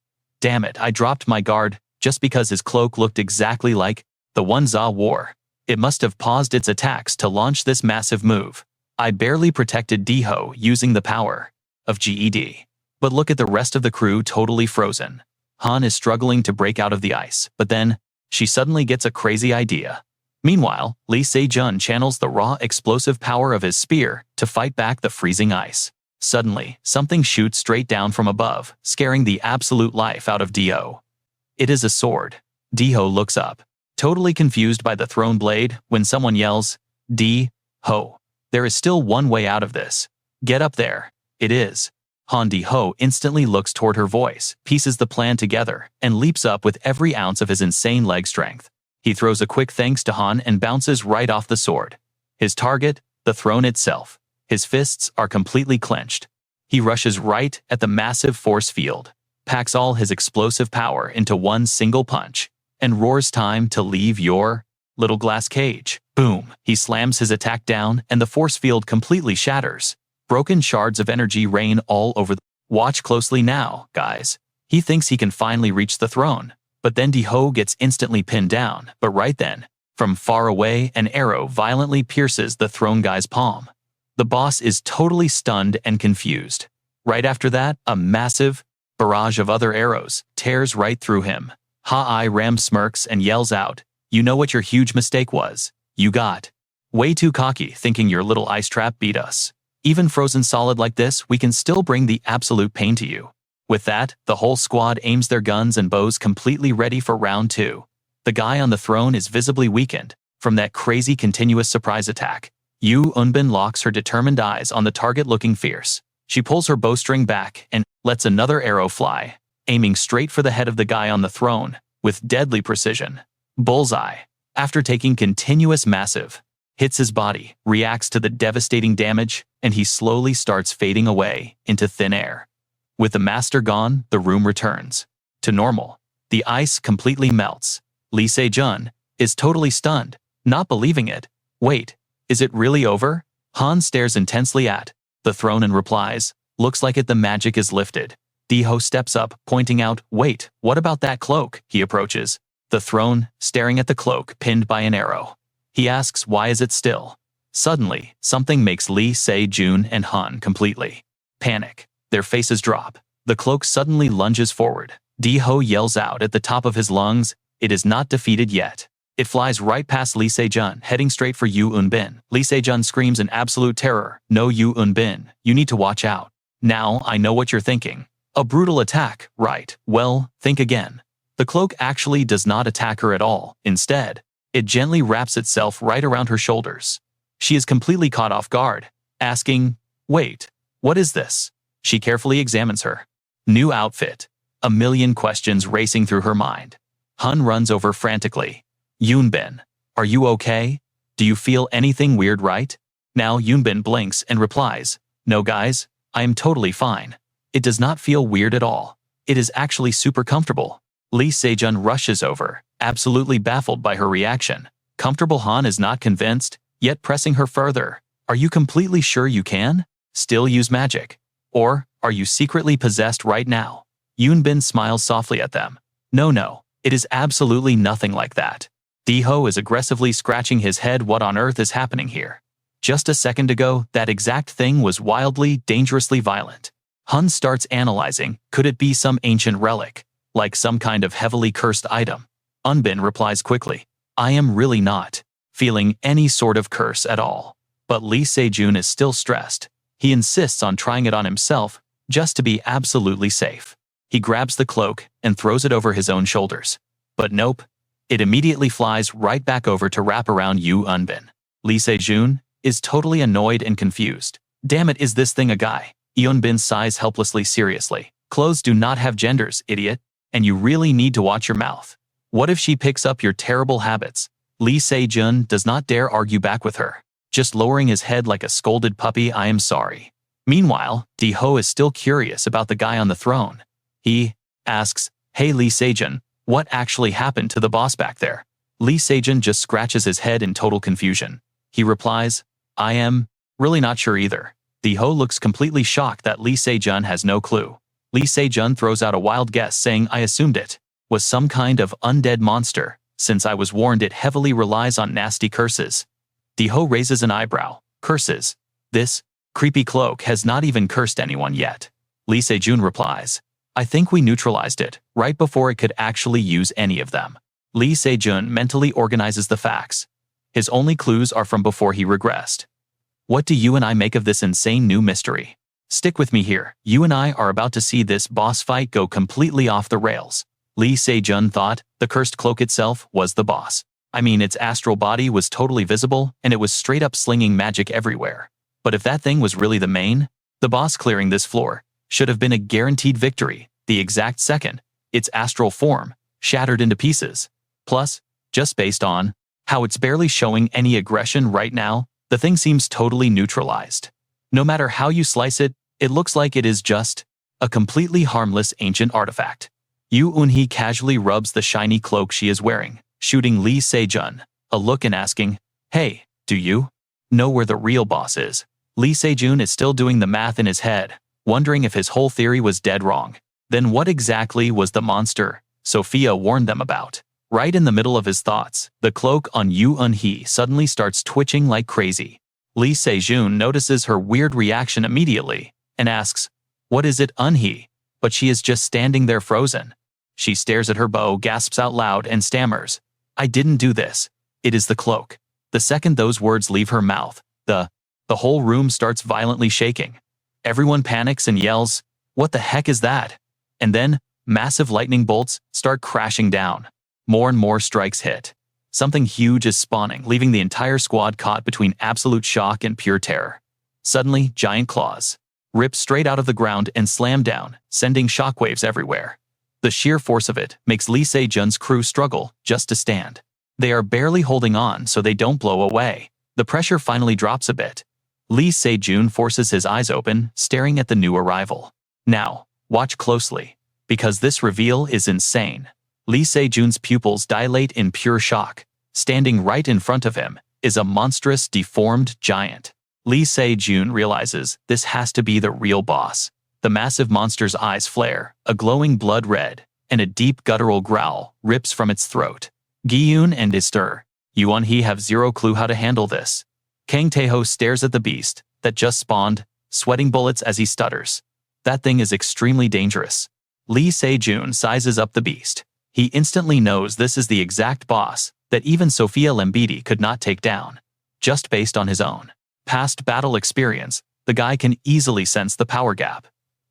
Damn it, I dropped my guard just because his cloak looked exactly like the one Za wore. It must have paused its attacks to launch this massive move. I barely protected Di-ho using the power of GED. But look at the rest of the crew, totally frozen. Han is struggling to break out of the ice, but then, she suddenly gets a crazy idea. Meanwhile, Lee Se-jun channels the raw explosive power of his spear to fight back the freezing ice. Suddenly, something shoots straight down from above, scaring the absolute life out of Di-ho. It is a sword. Di-ho looks up, totally confused by the thrown blade, when someone yells, "Di-ho, there is still one way out of this. Get up there." It is. Han. Di-ho instantly looks toward her voice, pieces the plan together, and leaps up with every ounce of his insane leg strength. He throws a quick thanks to Han and bounces right off the sword. His target, the throne itself. His fists are completely clenched. He rushes right at the massive force field, packs all his explosive power into one single punch, and roars, "Time to leave your little glass cage." Boom! He slams his attack down, and the force field completely shatters. Broken shards of energy rain all over. Watch closely now, guys. He thinks he can finally reach the throne, but then Di-ho gets instantly pinned down. But right then, from far away, an arrow violently pierces the throne guy's palm. The boss is totally stunned and confused. Right after that, a massive barrage of other arrows tears right through him. Ha-I-Ram smirks and yells out, You know what your huge mistake was. You got way too cocky thinking your little ice trap beat us. Even frozen solid like this, we can still bring the absolute pain to you. With that, the whole squad aims their guns and bows completely ready for round 2. The guy on the throne is visibly weakened from that crazy continuous surprise attack. Yu Unbin locks her determined eyes on the target looking fierce. She pulls her bowstring back and lets another arrow fly, aiming straight for the head of the guy on the throne, with deadly precision. Bullseye. After taking continuous massive hits, his body reacts to the devastating damage, and he slowly starts fading away into thin air. With the master gone, the room returns to normal. The ice completely melts. Lee Se-jun is totally stunned, not believing it. Wait, is it really over? Han stares intensely at the throne and replies, looks like it, the magic is lifted. Di-ho steps up, pointing out, wait, what about that cloak? He approaches the throne, staring at the cloak pinned by an arrow. He asks, why is it still? Suddenly, something makes Lee Se-jun and Han completely panic. Their faces drop. The cloak suddenly lunges forward. Di-ho yells out at the top of his lungs, it is not defeated yet. It flies right past Lee Se-jun, heading straight for Yu Unbin. Lee Se-jun screams in absolute terror, no, Yu Unbin, you need to watch out. Now I know what you're thinking. A brutal attack, right? Well, think again. The cloak actually does not attack her at all. Instead, it gently wraps itself right around her shoulders. She is completely caught off guard, asking, wait, what is this? She carefully examines her new outfit, a million questions racing through her mind. Han runs over frantically. Yunbin, are you okay? Do you feel anything weird, right? Now Yunbin blinks and replies, no guys, I am totally fine. It does not feel weird at all. It is actually super comfortable. Lee Se-jun rushes over, absolutely baffled by her reaction. Comfortable. Han is not convinced, yet pressing her further. Are you completely sure you can still use magic? Or are you secretly possessed right now? Yunbin smiles softly at them. No, it is absolutely nothing like that. Di-ho is aggressively scratching his head. What on earth is happening here? Just a second ago, that exact thing was wildly, dangerously violent. Han starts analyzing, could it be some ancient relic, like some kind of heavily cursed item? Unbin replies quickly, I am really not feeling any sort of curse at all. But Lee Se-jun is still stressed. He insists on trying it on himself, just to be absolutely safe. He grabs the cloak and throws it over his own shoulders. But nope, it immediately flies right back over to wrap around Yu Unbin. Lee Se-jun is totally annoyed and confused. Damn it, is this thing a guy? Yunbin sighs helplessly. Seriously, clothes do not have genders, idiot, and you really need to watch your mouth. What if she picks up your terrible habits? Lee Se-jun does not dare argue back with her, just lowering his head like a scolded puppy. I am sorry. Meanwhile, Di-ho is still curious about the guy on the throne. He asks, hey Lee Se-jun, what actually happened to the boss back there? Lee Se-jun just scratches his head in total confusion. He replies, I am really not sure either. Di-ho looks completely shocked that Lee Se-jun has no clue. Lee Se-jun throws out a wild guess, saying, I assumed it was some kind of undead monster, since I was warned it heavily relies on nasty curses. Di-ho raises an eyebrow. Curses? This creepy cloak has not even cursed anyone yet. Lee Se-jun replies, I think we neutralized it right before it could actually use any of them. Lee Se-jun mentally organizes the facts. His only clues are from before he regressed. What do you and I make of this insane new mystery? Stick with me here. You and I are about to see this boss fight go completely off the rails. Lee Se-jun thought the cursed cloak itself was the boss. I mean, its astral body was totally visible, and it was straight up slinging magic everywhere. But if that thing was really the boss clearing this floor should have been a guaranteed victory the exact second its astral form shattered into pieces. Plus, just based on how it's barely showing any aggression right now, the thing seems totally neutralized. No matter how you slice it, it looks like it is just a completely harmless ancient artifact. Yu Unhee casually rubs the shiny cloak she is wearing, shooting Lee Se-jun a look and asking, hey, do you know where the real boss is? Lee Se-jun is still doing the math in his head, wondering if his whole theory was dead wrong. Then what exactly was the monster Sophia warned them about? Right in the middle of his thoughts, the cloak on Yu Unhee suddenly starts twitching like crazy. Lee Se-jun notices her weird reaction immediately and asks, what is it, Unhee? But she is just standing there frozen. She stares at her bow, gasps out loud, and stammers, I didn't do this. It is the cloak. The second those words leave her mouth, the whole room starts violently shaking. Everyone panics and yells, "What the heck is that?" And then, massive lightning bolts start crashing down. More and more strikes hit. Something huge is spawning, leaving the entire squad caught between absolute shock and pure terror. Suddenly, giant claws rip straight out of the ground and slam down, sending shockwaves everywhere. The sheer force of it makes Lee Se-jun's crew struggle just to stand. They are barely holding on so they don't blow away. The pressure finally drops a bit. Lee Se-jun forces his eyes open, staring at the new arrival. Now, watch closely, because this reveal is insane. Lee Se-jun's pupils dilate in pure shock. Standing right in front of him is a monstrous, deformed giant. Lee Se-jun realizes this has to be the real boss. The massive monster's eyes flare, a glowing blood red, and a deep guttural growl rips from its throat. Gi-yoon and Yuan-hee have zero clue how to handle this. Kang Tae-ho stares at the beast that just spawned, sweating bullets as he stutters. That thing is extremely dangerous. Lee Se-jun sizes up the beast. He instantly knows this is the exact boss that even Sophia Lembidi could not take down. Just based on his own past battle experience, the guy can easily sense the power gap.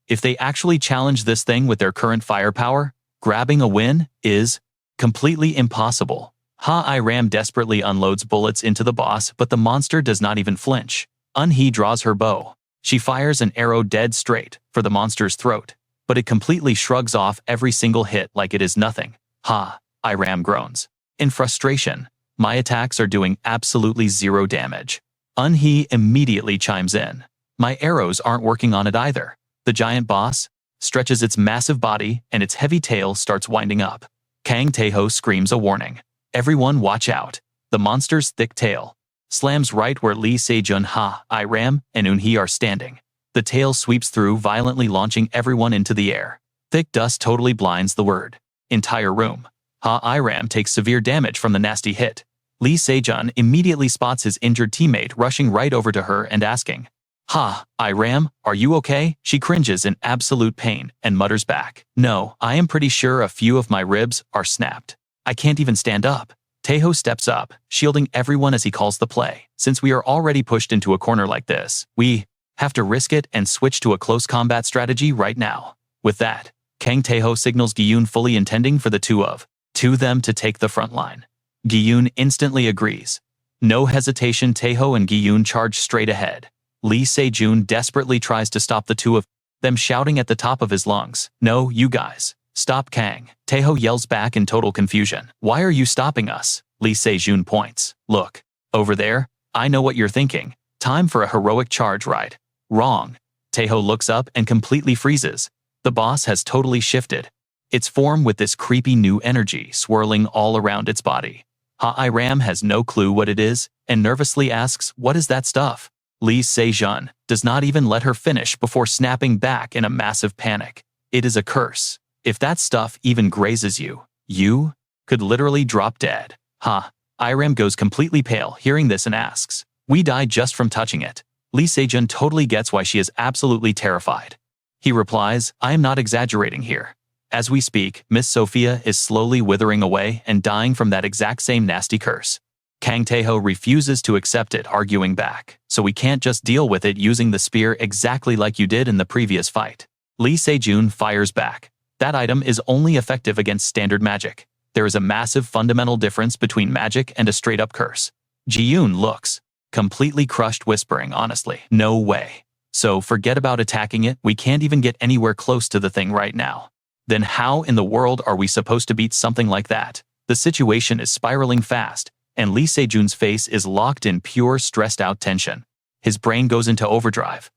If they actually challenge this thing with their current firepower, grabbing a win is completely impossible. Ha-I-Ram desperately unloads bullets into the boss, but the monster does not even flinch. Un-hee draws her bow. She fires an arrow dead straight for the monster's throat, but it completely shrugs off every single hit like it is nothing. Ha-I-Ram groans. In frustration, my attacks are doing absolutely zero damage. Un-hee immediately chimes in. My arrows aren't working on it either. The giant boss stretches its massive body and its heavy tail starts winding up. Kang Tae-ho screams a warning. Everyone watch out. The monster's thick tail slams right where Lee Se-jun, Ha-I-Ram, and Un-hee are standing. The tail sweeps through, violently launching everyone into the air. Thick dust totally blinds the entire room. Ha-I-Ram takes severe damage from the nasty hit. Lee Se-jun immediately spots his injured teammate rushing right over to her and asking, "Ha-I-Ram, are you okay?" She cringes in absolute pain and mutters back, "No, I am pretty sure a few of my ribs are snapped. I can't even stand up." Tae-ho steps up, shielding everyone as he calls the play. Since we are already pushed into a corner like this, we have to risk it and switch to a close combat strategy right now. With that, Kang Tae-ho signals Gi-yoon, fully intending for the two of them to take the front line. Gi-yoon instantly agrees. No hesitation, Tae-ho and Gi-yoon charge straight ahead. Lee Se-jun desperately tries to stop the two of them, shouting at the top of his lungs, "No, you guys. Stop Kang." Tae-ho yells back in total confusion. "Why are you stopping us?" Lee Se-jun points. "Look, over there, I know what you're thinking. Time for a heroic charge, right?" "Wrong." Tae-ho looks up and completely freezes. The boss has totally shifted its form, with this creepy new energy swirling all around its body. Ha-I-Ram has no clue what it is and nervously asks, "What is that stuff?" Lee Se-jun does not even let her finish before snapping back in a massive panic. "It is a curse. If that stuff even grazes you, you could literally drop dead." Ha-I-Ram goes completely pale hearing this and asks, "We died just from touching it." Lee Se-jun totally gets why she is absolutely terrified. He replies, "I am not exaggerating here. As we speak, Miss Sophia is slowly withering away and dying from that exact same nasty curse." Kang Tae-ho refuses to accept it, arguing back, "So we can't just deal with it using the spear exactly like you did in the previous fight?" Lee Se-jun fires back. "That item is only effective against standard magic. There is a massive fundamental difference between magic and a straight-up curse." Gi-yoon looks completely crushed, whispering, "Honestly, no way. So forget about attacking it. We can't even get anywhere close to the thing right now." Then how in the world are we supposed to beat something like that? The situation is spiraling fast, and Lee Se-jun's face is locked in pure stressed-out tension. His brain goes into overdrive.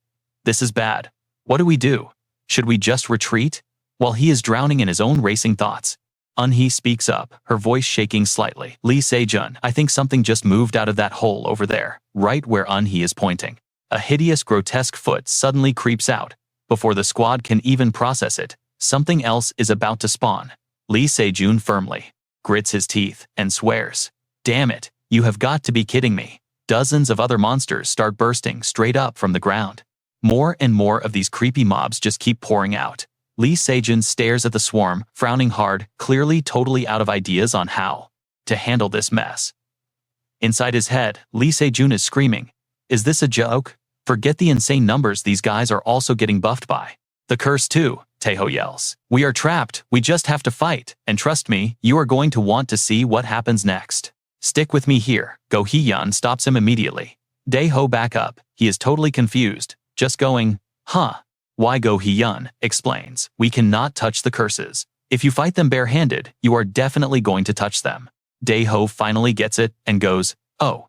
This is bad. What do we do? Should we just retreat? While he is drowning in his own racing thoughts, Un-hee speaks up, her voice shaking slightly. "Lee Se-jun, I think something just moved out of that hole over there," right where Un-hee is pointing. A hideous, grotesque foot suddenly creeps out. Before the squad can even process it, something else is about to spawn. Lee Se-jun firmly grits his teeth and swears, "Damn it, you have got to be kidding me." Dozens of other monsters start bursting straight up from the ground. More and more of these creepy mobs just keep pouring out. Lee Se-jun stares at the swarm, frowning hard, clearly totally out of ideas on how to handle this mess. Inside his head, Lee Se-jun is screaming, "Is this a joke? Forget the insane numbers these guys are also getting buffed by. The curse too," Taeho yells. "We are trapped, we just have to fight, and trust me, you are going to want to see what happens next. Stick with me here." Go Hee-yeon stops him immediately. Dae-ho back up, he is totally confused, just going, "Huh? Why?" Go Hee-yeon explains, "We cannot touch the curses. If you fight them barehanded, you are definitely going to touch them." Dae-ho finally gets it and goes, "Oh."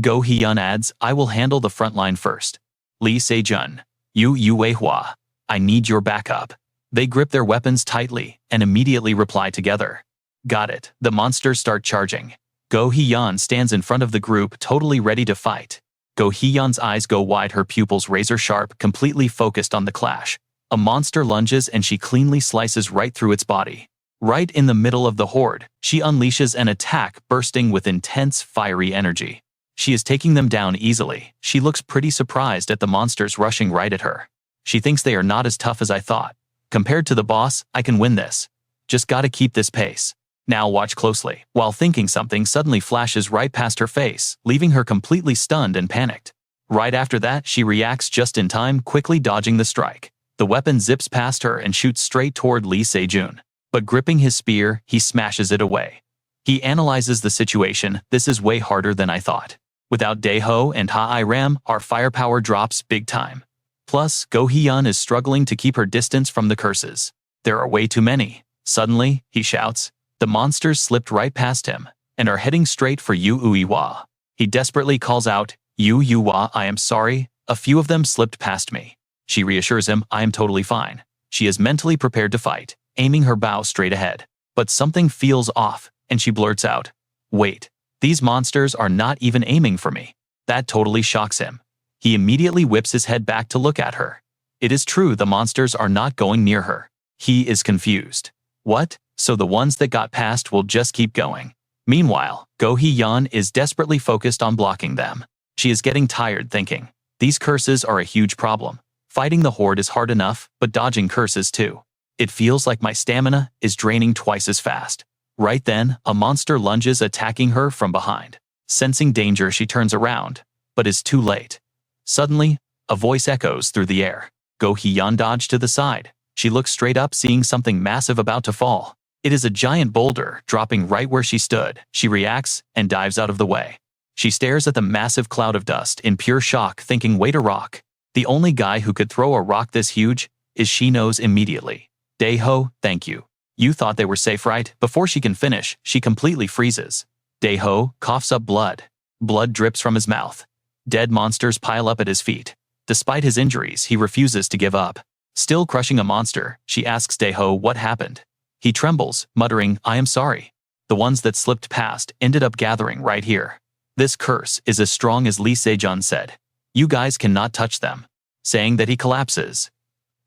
Go Hee-yeon adds, "I will handle the front line first. Lee Se-jun, Yu Wei-hwa, I need your backup." They grip their weapons tightly and immediately reply together. "Got it." The monsters start charging. Go Hee-yeon stands in front of the group, totally ready to fight. Go Hee-yeon's eyes go wide, her pupils razor sharp, completely focused on the clash. A monster lunges and she cleanly slices right through its body. Right in the middle of the horde, she unleashes an attack bursting with intense, fiery energy. She is taking them down easily. She looks pretty surprised at the monsters rushing right at her. She thinks they are not as tough as I thought. Compared to the boss, I can win this. Just gotta keep this pace. Now watch closely. While thinking, something suddenly flashes right past her face, leaving her completely stunned and panicked. Right after that, she reacts just in time, quickly dodging the strike. The weapon zips past her and shoots straight toward Lee Se-jun. But gripping his spear, he smashes it away. He analyzes the situation. "This is way harder than I thought. Without Dae-ho and Ha-I-ram, our firepower drops big time. Plus, Go Hee-yeon is struggling to keep her distance from the curses. There are way too many." Suddenly, he shouts. The monsters slipped right past him and are heading straight for Yu Uiwa. He desperately calls out, "Yu Uiwa, I am sorry. A few of them slipped past me." She reassures him, "I am totally fine." She is mentally prepared to fight, aiming her bow straight ahead. But something feels off, and she blurts out, "Wait, these monsters are not even aiming for me." That totally shocks him. He immediately whips his head back to look at her. It is true, the monsters are not going near her. He is confused. What? So the ones that got past will just keep going. Meanwhile, Go Hee-yeon is desperately focused on blocking them. She is getting tired thinking, these curses are a huge problem. Fighting the horde is hard enough, but dodging curses too. It feels like my stamina is draining twice as fast. Right then, a monster lunges, attacking her from behind. Sensing danger, she turns around, but is too late. Suddenly, a voice echoes through the air. Go Hee-yeon dodged to the side. She looks straight up, seeing something massive about to fall. It is a giant boulder, dropping right where she stood. She reacts and dives out of the way. She stares at the massive cloud of dust in pure shock, thinking, wait, a rock. The only guy who could throw a rock this huge is she knows immediately. Dae-ho, thank you. You thought they were safe, right? Before she can finish, she completely freezes. Dae-ho coughs up blood. Blood drips from his mouth. Dead monsters pile up at his feet. Despite his injuries, he refuses to give up. Still crushing a monster, she asks Dae-ho what happened. He trembles, muttering, I am sorry. The ones that slipped past ended up gathering right here. This curse is as strong as Lee Se-jun said. You guys cannot touch them. Saying that, he collapses.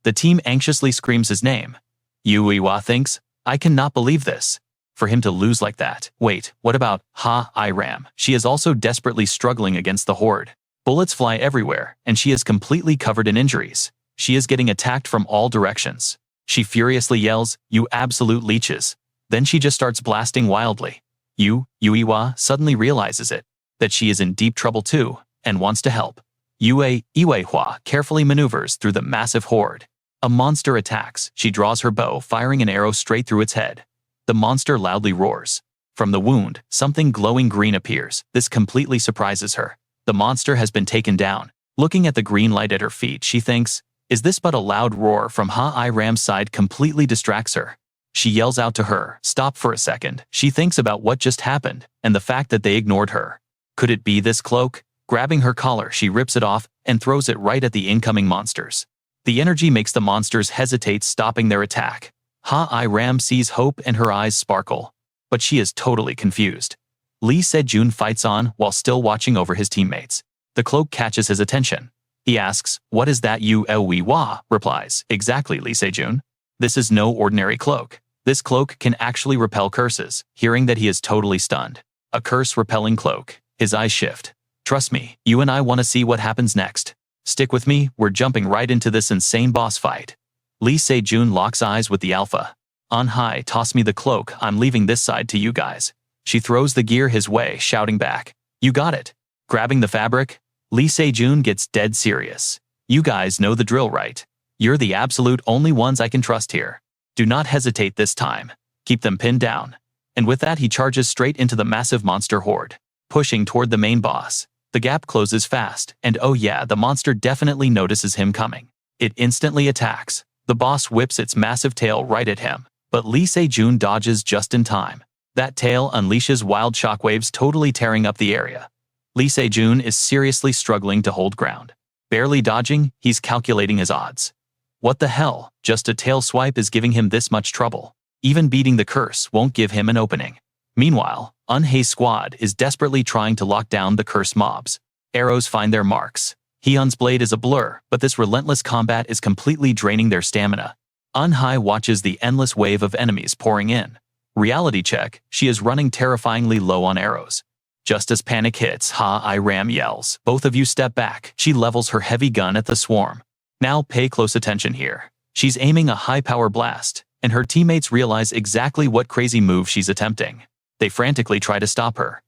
The team anxiously screams his name. Yu Uiwa thinks, I cannot believe this. For him to lose like that. Wait, what about Ha-I-ram? She is also desperately struggling against the horde. Bullets fly everywhere, and she is completely covered in injuries. She is getting attacked from all directions. She furiously yells, you absolute leeches. Then she just starts blasting wildly. Yu Uiwa suddenly realizes it, that she is in deep trouble too, and wants to help. Iwei-hwa carefully maneuvers through the massive horde. A monster attacks. She draws her bow, firing an arrow straight through its head. The monster loudly roars. From the wound, something glowing green appears. This completely surprises her. The monster has been taken down. Looking at the green light at her feet, she thinks, is this? But a loud roar from Ha-I-ram's side completely distracts her. She yells out to her, stop for a second. She thinks about what just happened, and the fact that they ignored her. Could it be this cloak? Grabbing her collar, she rips it off and throws it right at the incoming monsters. The energy makes the monsters hesitate, stopping their attack. Ha-I-ram sees hope and her eyes sparkle. But she is totally confused. Lee Se-jun fights on while still watching over his teammates. The cloak catches his attention. He asks, what is that? Yu Uiwa replies, exactly, Lee Se-jun. This is no ordinary cloak. This cloak can actually repel curses. Hearing that, he is totally stunned. A curse-repelling cloak. His eyes shift. Trust me, you and I want to see what happens next. Stick with me, we're jumping right into this insane boss fight. Lee Se-jun locks eyes with the alpha. On high, toss me the cloak, I'm leaving this side to you guys. She throws the gear his way, shouting back, "You got it." Grabbing the fabric, Lee Se-jun gets dead serious. "You guys know the drill, right? You're the absolute only ones I can trust here. Do not hesitate this time. Keep them pinned down." And with that, he charges straight into the massive monster horde, pushing toward the main boss. The gap closes fast, and oh yeah, the monster definitely notices him coming. It instantly attacks. The boss whips its massive tail right at him, but Lee Se-jun dodges just in time. That tail unleashes wild shockwaves, totally tearing up the area. Lee Se-jun is seriously struggling to hold ground. Barely dodging, he's calculating his odds. What the hell, just a tail swipe is giving him this much trouble. Even beating the curse won't give him an opening. Meanwhile, Eunhae's squad is desperately trying to lock down the curse mobs. Arrows find their marks. Hyun's blade is a blur, but this relentless combat is completely draining their stamina. Eunhae watches the endless wave of enemies pouring in. Reality check, she is running terrifyingly low on arrows. Just as panic hits, Ha-I-Ram yells, "Both of you step back." She levels her heavy gun at the swarm. Now pay close attention here. She's aiming a high-power blast, and her teammates realize exactly what crazy move she's attempting. They frantically try to stop her.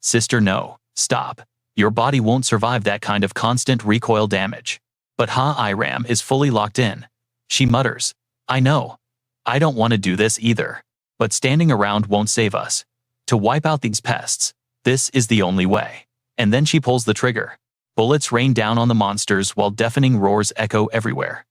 "Sister, no. Stop. Your body won't survive that kind of constant recoil damage." But Ha-I-Ram is fully locked in. She mutters, "I know. I don't want to do this either. But standing around won't save us. To wipe out these pests, this is the only way." And then she pulls the trigger. Bullets rain down on the monsters while deafening roars echo everywhere.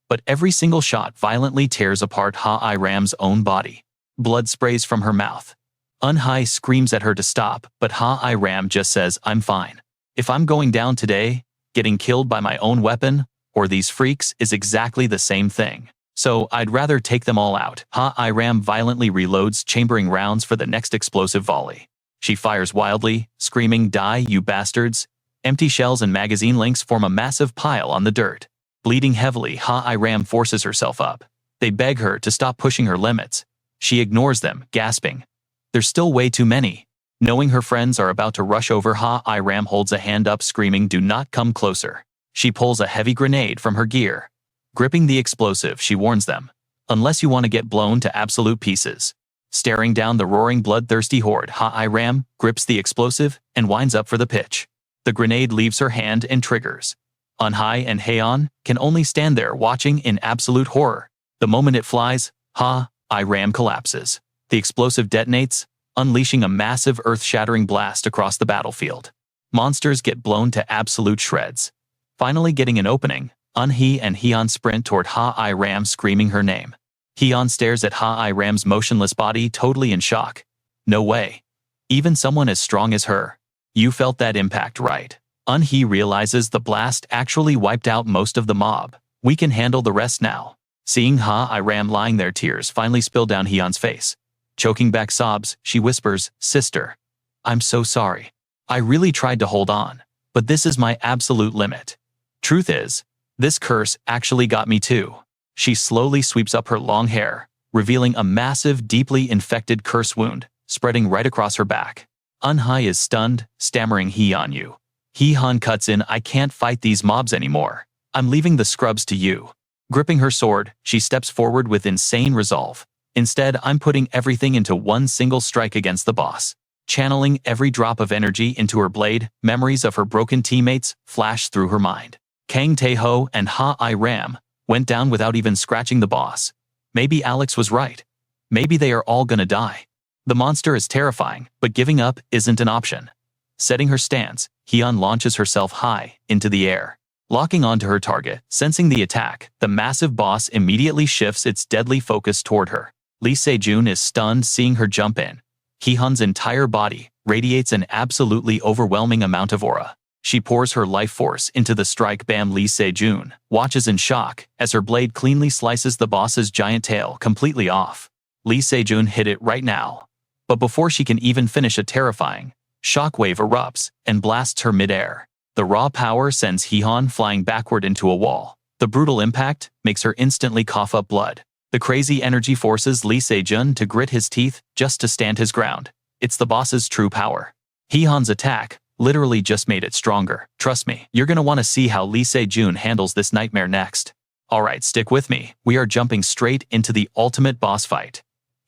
But every single shot violently tears apart Ha-I-Ram's own body. Blood sprays from her mouth. Eunhae screams at her to stop, but Ha-I-Ram just says, "I'm fine. If I'm going down today, getting killed by my own weapon, or these freaks, is exactly the same thing. So I'd rather take them all out." Ha-I-Ram violently reloads, chambering rounds for the next explosive volley. She fires wildly, screaming, "Die, you bastards." Empty shells and magazine links form a massive pile on the dirt. Bleeding heavily, Ha-I-Ram forces herself up. They beg her to stop pushing her limits. She ignores them, gasping, "There's still way too many." Knowing her friends are about to rush over, Ha-I-Ram holds a hand up, screaming, "Do not come closer." She pulls a heavy grenade from her gear. Gripping the explosive, she warns them, "Unless you want to get blown to absolute pieces." Staring down the roaring, bloodthirsty horde, Ha-I-Ram grips the explosive and winds up for the pitch. The grenade leaves her hand and triggers. Eunhae and Haeon can only stand there watching in absolute horror. The moment it flies, Ha-I-Ram collapses. The explosive detonates, unleashing a massive earth-shattering blast across the battlefield. Monsters get blown to absolute shreds. Finally getting an opening, Eunhae and Hyun sprint toward Ha-I-Ram, screaming her name. Hyun stares at Ha-I-Ram's motionless body, totally in shock. "No way. Even someone as strong as her. You felt that impact, right?" Eunhae realizes the blast actually wiped out most of the mob. "We can handle the rest now." Seeing Ha-I-Ram lying there, tears finally spill down Hyun's face. Choking back sobs, she whispers, "Sister, I'm so sorry. I really tried to hold on, but this is my absolute limit. Truth is, this curse actually got me too." She slowly sweeps up her long hair, revealing a massive, deeply infected curse wound, spreading right across her back. Eunhae is stunned, stammering, "Hyun, you." Hyun cuts in, "I can't fight these mobs anymore. I'm leaving the scrubs to you." Gripping her sword, she steps forward with insane resolve. "Instead, I'm putting everything into one single strike against the boss." Channeling every drop of energy into her blade, memories of her broken teammates flash through her mind. Kang Tae-ho and Ha-I-Ram went down without even scratching the boss. Maybe Alex was right. Maybe they are all gonna die. The monster is terrifying, but giving up isn't an option. Setting her stance, Hyun launches herself high into the air. Locking onto her target, sensing the attack, the massive boss immediately shifts its deadly focus toward her. Lee Se-jun is stunned seeing her jump in. Hyun's entire body radiates an absolutely overwhelming amount of aura. She pours her life force into the strike. Bam! Lee Se-jun watches in shock as her blade cleanly slices the boss's giant tail completely off. Lee Se-jun hit it right now. But before she can even finish, a terrifying shockwave erupts and blasts her midair. The raw power sends Hyun flying backward into a wall. The brutal impact makes her instantly cough up blood. The crazy energy forces Lee Se-jun to grit his teeth just to stand his ground. It's the boss's true power. Hyun's attack literally just made it stronger. Trust me, you're gonna want to see how Lee Se-jun handles this nightmare next. Alright, stick with me. We are jumping straight into the ultimate boss fight.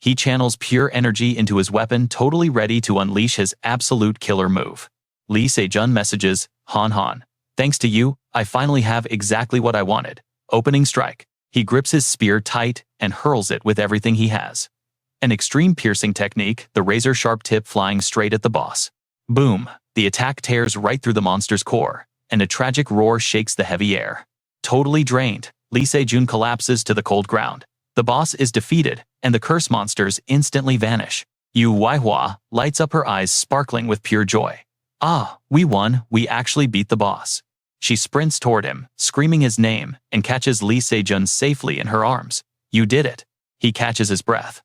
He channels pure energy into his weapon, totally ready to unleash his absolute killer move. Lee Se-jun messages, Han Han. Thanks to you, I finally have exactly what I wanted. Opening strike. He grips his spear tight and hurls it with everything he has. An extreme piercing technique, the razor-sharp tip flying straight at the boss. Boom! The attack tears right through the monster's core, and a tragic roar shakes the heavy air. Totally drained, Lee Se-jun collapses to the cold ground. The boss is defeated, and the curse monsters instantly vanish. Yu Waihua lights up her eyes sparkling with pure joy. Ah, we won, we actually beat the boss. She sprints toward him, screaming his name, and catches Lee Se-jun safely in her arms. You did it. He catches his breath.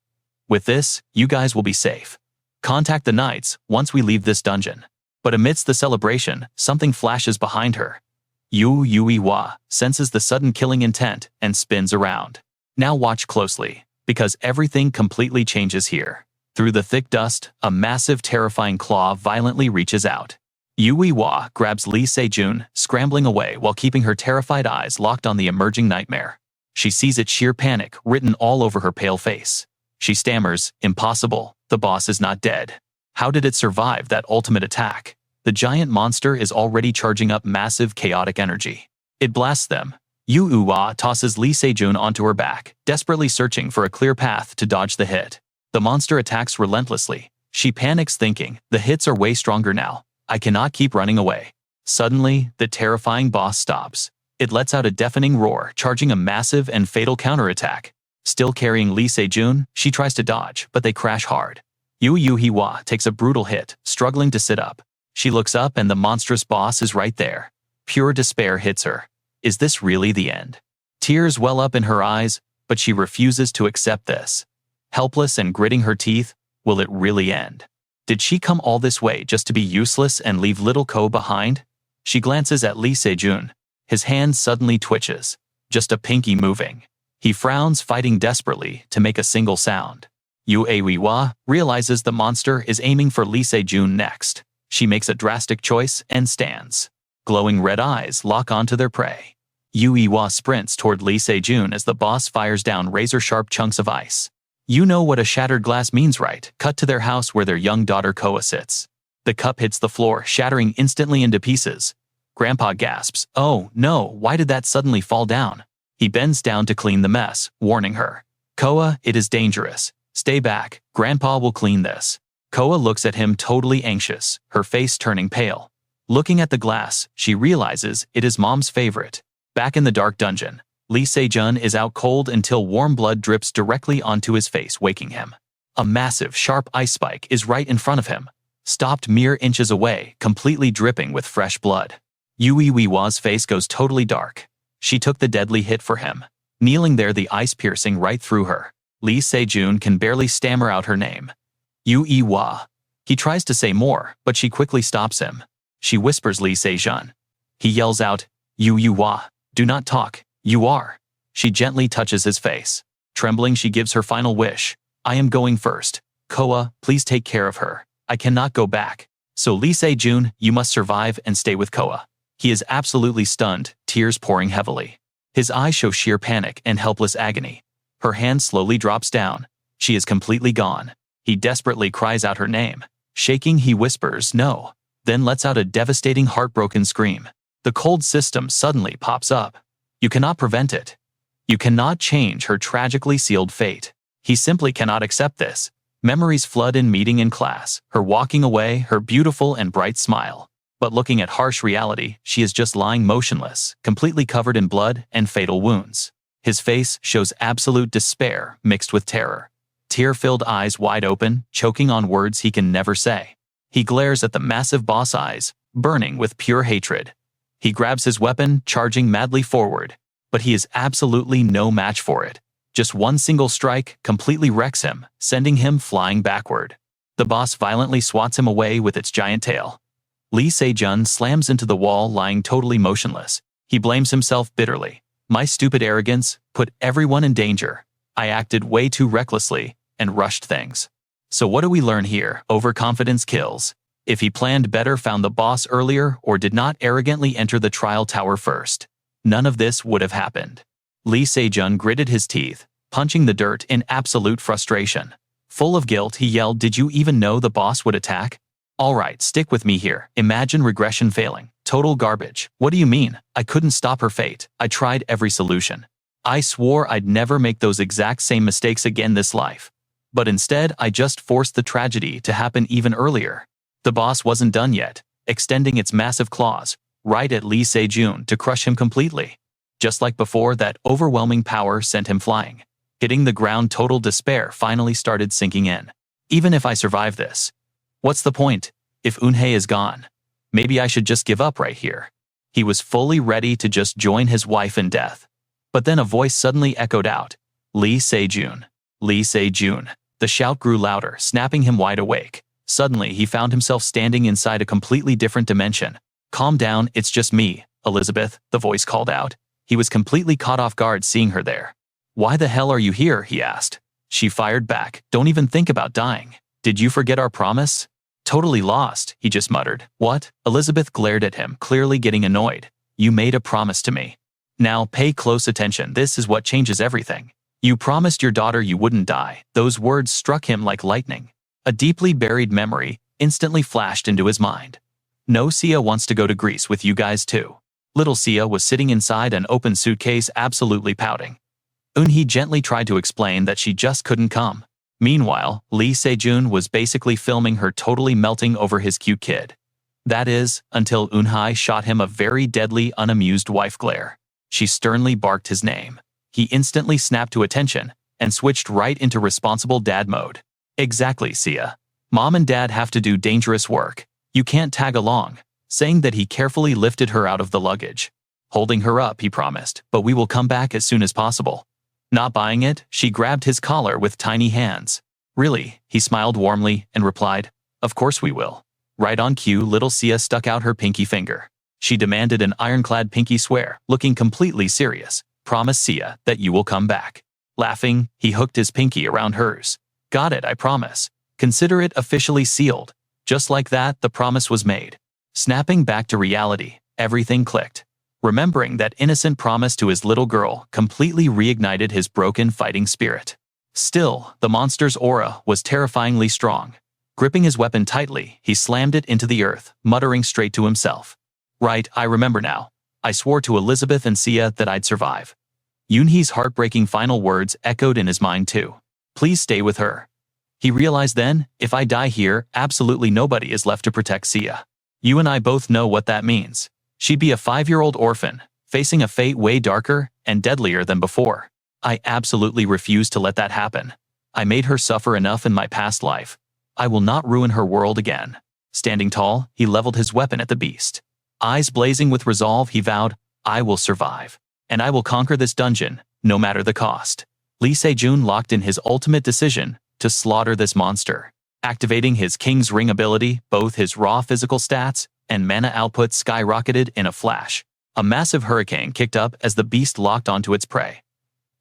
With this, you guys will be safe. Contact the knights once we leave this dungeon. But amidst the celebration, something flashes behind her. Yu Yuiwa senses the sudden killing intent and spins around. Now watch closely, because everything completely changes here. Through the thick dust, a massive terrifying claw violently reaches out. Yuiwa grabs Lee Se-jun, scrambling away while keeping her terrified eyes locked on the emerging nightmare. She sees its sheer panic written all over her pale face. She stammers, impossible, the boss is not dead. How did it survive that ultimate attack? The giant monster is already charging up massive chaotic energy. It blasts them. Yuiwa tosses Lee Se-jun onto her back, desperately searching for a clear path to dodge the hit. The monster attacks relentlessly. She panics thinking, the hits are way stronger now. I cannot keep running away. Suddenly, the terrifying boss stops. It lets out a deafening roar, charging a massive and fatal counterattack. Still carrying Lee Se-jun, she tries to dodge, but they crash hard. Yuiwa takes a brutal hit, struggling to sit up. She looks up and the monstrous boss is right there. Pure despair hits her. Is this really the end? Tears well up in her eyes, but she refuses to accept this. Helpless and gritting her teeth, will it really end? Did she come all this way just to be useless and leave little Ko behind? She glances at Lee Se-jun. His hand suddenly twitches, just a pinky moving. He frowns, fighting desperately to make a single sound. Yuiwa realizes the monster is aiming for Lee Se-jun next. She makes a drastic choice and stands. Glowing red eyes lock onto their prey. Yuiwa sprints toward Lee Se-jun as the boss fires down razor-sharp chunks of ice. You know what a shattered glass means, right? Cut to their house where their young daughter Koa sits. The cup hits the floor, shattering instantly into pieces. Grandpa gasps, "Oh, no, why did that suddenly fall down?" He bends down to clean the mess, warning her. "Koa, it is dangerous. Stay back, Grandpa will clean this." Koa looks at him totally anxious, her face turning pale. Looking at the glass, she realizes it is Mom's favorite. Back in the dark dungeon, Lee Se-jun is out cold until warm blood drips directly onto his face, waking him. A massive, sharp ice spike is right in front of him, stopped mere inches away, completely dripping with fresh blood. Yuiwa's face goes totally dark. She took the deadly hit for him, kneeling there, the ice piercing right through her. Lee Se-jun can barely stammer out her name. Yuiwa. He tries to say more, but she quickly stops him. She whispers Lee Se-jun. He yells out, "Yuiwa, do not talk, you are." She gently touches his face. Trembling, she gives her final wish. "I am going first. Koa, please take care of her. I cannot go back. So Lee Se-jun, you must survive and stay with Koa." He is absolutely stunned, tears pouring heavily. His eyes show sheer panic and helpless agony. Her hand slowly drops down. She is completely gone. He desperately cries out her name. Shaking, he whispers, "No," then lets out a devastating, heartbroken scream. The cold system suddenly pops up. You cannot prevent it. You cannot change her tragically sealed fate. He simply cannot accept this. Memories flood in, meeting in class, her walking away, her beautiful and bright smile. But looking at harsh reality, she is just lying motionless, completely covered in blood and fatal wounds. His face shows absolute despair mixed with terror. Tear-filled eyes wide open, choking on words he can never say. He glares at the massive boss eyes, burning with pure hatred. He grabs his weapon, charging madly forward. But he is absolutely no match for it. Just one single strike completely wrecks him, sending him flying backward. The boss violently swats him away with its giant tail. Lee Se-jun slams into the wall, lying totally motionless. He blames himself bitterly. "My stupid arrogance put everyone in danger. I acted way too recklessly and rushed things." So what do we learn here? Overconfidence kills. If he planned better, found the boss earlier, or did not arrogantly enter the trial tower first, none of this would have happened. Lee Se-jun gritted his teeth, punching the dirt in absolute frustration. Full of guilt, he yelled, "Did you even know the boss would attack? All right, stick with me here. Imagine regression failing. Total garbage." "What do you mean? I couldn't stop her fate. I tried every solution. I swore I'd never make those exact same mistakes again this life. But instead, I just forced the tragedy to happen even earlier." The boss wasn't done yet, extending its massive claws right at Lee Se-jun to crush him completely. Just like before, that overwhelming power sent him flying. Hitting the ground, total despair finally started sinking in. Even if I survive this, what's the point? If Eunhae is gone, maybe I should just give up right here. He was fully ready to just join his wife in death. But then a voice suddenly echoed out, "Lee Se-jun. Lee Se-jun." The shout grew louder, snapping him wide awake. Suddenly, he found himself standing inside a completely different dimension. "Calm down, it's just me, Elizabeth," the voice called out. He was completely caught off guard seeing her there. "Why the hell are you here?" he asked. She fired back, "Don't even think about dying. Did you forget our promise?" "Totally lost," he just muttered. "What?" Elizabeth glared at him, clearly getting annoyed. "You made a promise to me. Now pay close attention, this is what changes everything. You promised your daughter you wouldn't die." Those words struck him like lightning. A deeply buried memory instantly flashed into his mind. "No, Sia wants to go to Greece with you guys too." Little Sia was sitting inside an open suitcase, absolutely pouting. Eunhee gently tried to explain that she just couldn't come. Meanwhile, Lee Se-jun was basically filming her totally melting over his cute kid. That is, until Eunhae shot him a very deadly, unamused wife glare. She sternly barked his name. He instantly snapped to attention and switched right into responsible dad mode. "Exactly, Sia. Mom and dad have to do dangerous work. You can't tag along," saying that he carefully lifted her out of the luggage. "Holding her up," he promised, "but we will come back as soon as possible." Not buying it, she grabbed his collar with tiny hands. "Really?" He smiled warmly and replied, "Of course we will." Right on cue, little Sia stuck out her pinky finger. She demanded an ironclad pinky swear, looking completely serious. "Promise, Sia, that you will come back." Laughing, he hooked his pinky around hers. "Got it, I promise. Consider it officially sealed." Just like that, the promise was made. Snapping back to reality, everything clicked. Remembering that innocent promise to his little girl completely reignited his broken fighting spirit. Still, the monster's aura was terrifyingly strong. Gripping his weapon tightly, he slammed it into the earth, muttering straight to himself. "Right, I remember now. I swore to Elizabeth and Sia that I'd survive." Eunhee's heartbreaking final words echoed in his mind too. "Please stay with her." He realized then, if I die here, absolutely nobody is left to protect Sia. You and I both know what that means. She'd be a 5-year-old orphan, facing a fate way darker and deadlier than before. I absolutely refuse to let that happen. I made her suffer enough in my past life. I will not ruin her world again. Standing tall, he leveled his weapon at the beast. Eyes blazing with resolve, he vowed, "I will survive. And I will conquer this dungeon, no matter the cost." Lee Se-jun locked in his ultimate decision to slaughter this monster. Activating his King's Ring ability, both his raw physical stats and mana output skyrocketed in a flash. A massive hurricane kicked up as the beast locked onto its prey.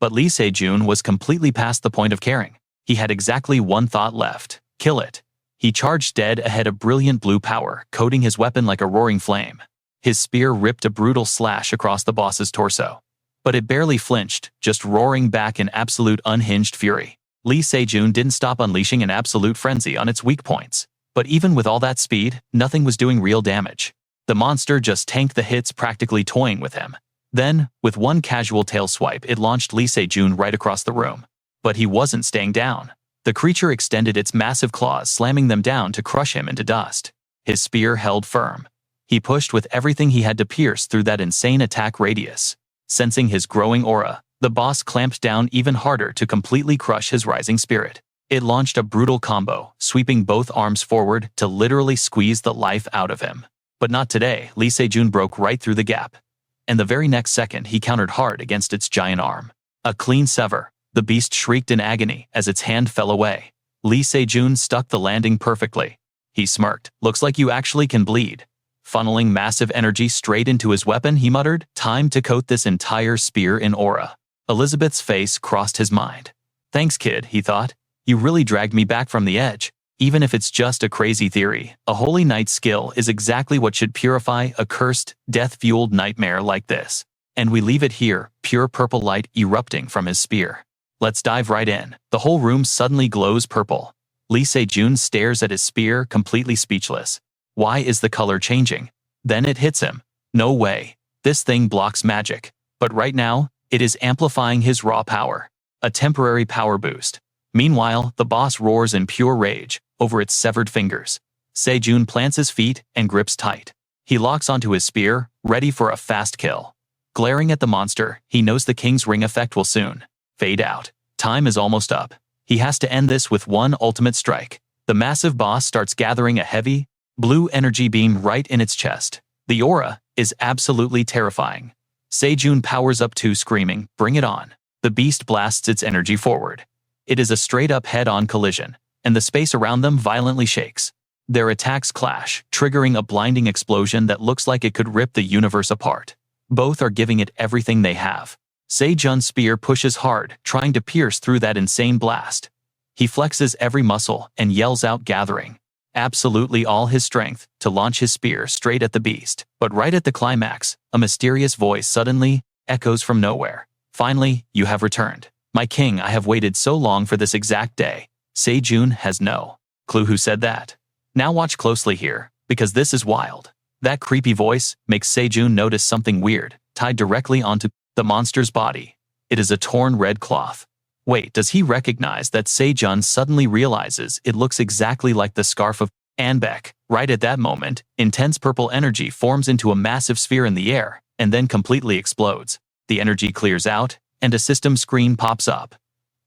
But Lee Se-jun was completely past the point of caring. He had exactly one thought left: kill it. He charged dead ahead of brilliant blue power, coating his weapon like a roaring flame. His spear ripped a brutal slash across the boss's torso. But it barely flinched, just roaring back in absolute unhinged fury. Lee Se-jun didn't stop unleashing an absolute frenzy on its weak points. But even with all that speed, nothing was doing real damage. The monster just tanked the hits, practically toying with him. Then, with one casual tail swipe, it launched Lee Se-jun right across the room. But he wasn't staying down. The creature extended its massive claws, slamming them down to crush him into dust. His spear held firm. He pushed with everything he had to pierce through that insane attack radius. Sensing his growing aura, the boss clamped down even harder to completely crush his rising spirit. It launched a brutal combo, sweeping both arms forward to literally squeeze the life out of him. But not today. Lee Se-jun broke right through the gap. And the very next second, he countered hard against its giant arm. A clean sever. The beast shrieked in agony as its hand fell away. Lee Se-jun stuck the landing perfectly. He smirked. "Looks like you actually can bleed." Funneling massive energy straight into his weapon, he muttered, "Time to coat this entire spear in aura." Elizabeth's face crossed his mind. "Thanks, kid," he thought. "You really dragged me back from the edge. Even if it's just a crazy theory, a Holy Knight's skill is exactly what should purify a cursed, death-fueled nightmare like this." And we leave it here, pure purple light erupting from his spear. Let's dive right in. The whole room suddenly glows purple. Lee Se-jun stares at his spear, completely speechless. Why is the color changing? Then it hits him. No way. This thing blocks magic. But right now, it is amplifying his raw power. A temporary power boost. Meanwhile, the boss roars in pure rage over its severed fingers. Se-jun plants his feet and grips tight. He locks onto his spear, ready for a fast kill. Glaring at the monster, he knows the King's Ring effect will soon fade out. Time is almost up. He has to end this with one ultimate strike. The massive boss starts gathering a heavy, blue energy beam right in its chest. The aura is absolutely terrifying. Se-jun powers up too, screaming, "Bring it on." The beast blasts its energy forward. It is a straight-up head-on collision, and the space around them violently shakes. Their attacks clash, triggering a blinding explosion that looks like it could rip the universe apart. Both are giving it everything they have. Se-jun's spear pushes hard, trying to pierce through that insane blast. He flexes every muscle and yells out, gathering absolutely all his strength to launch his spear straight at the beast. But right at the climax, a mysterious voice suddenly echoes from nowhere. "Finally, you have returned. My king, I have waited so long for this exact day." Se-jun has no clue who said that. Now watch closely here, because this is wild. That creepy voice makes Se-jun notice something weird, tied directly onto the monster's body. It is a torn red cloth. Wait, does he recognize that? Se-jun suddenly realizes it looks exactly like the scarf of Anbek. Right at that moment, intense purple energy forms into a massive sphere in the air, and then completely explodes. The energy clears out, and a system screen pops up.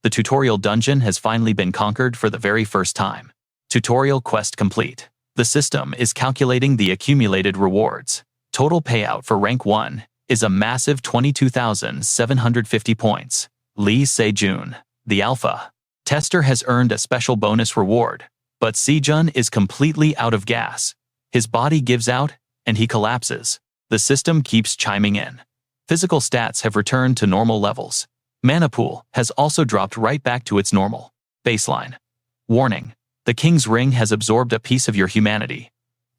The tutorial dungeon has finally been conquered for the very first time. Tutorial quest complete. The system is calculating the accumulated rewards. Total payout for rank 1 is a massive 22,750 points. Lee Se-jun, the alpha tester, has earned a special bonus reward, but Se-jun is completely out of gas. His body gives out, and he collapses. The system keeps chiming in. Physical stats have returned to normal levels. Mana pool has also dropped right back to its normal baseline. Warning: the King's Ring has absorbed a piece of your humanity.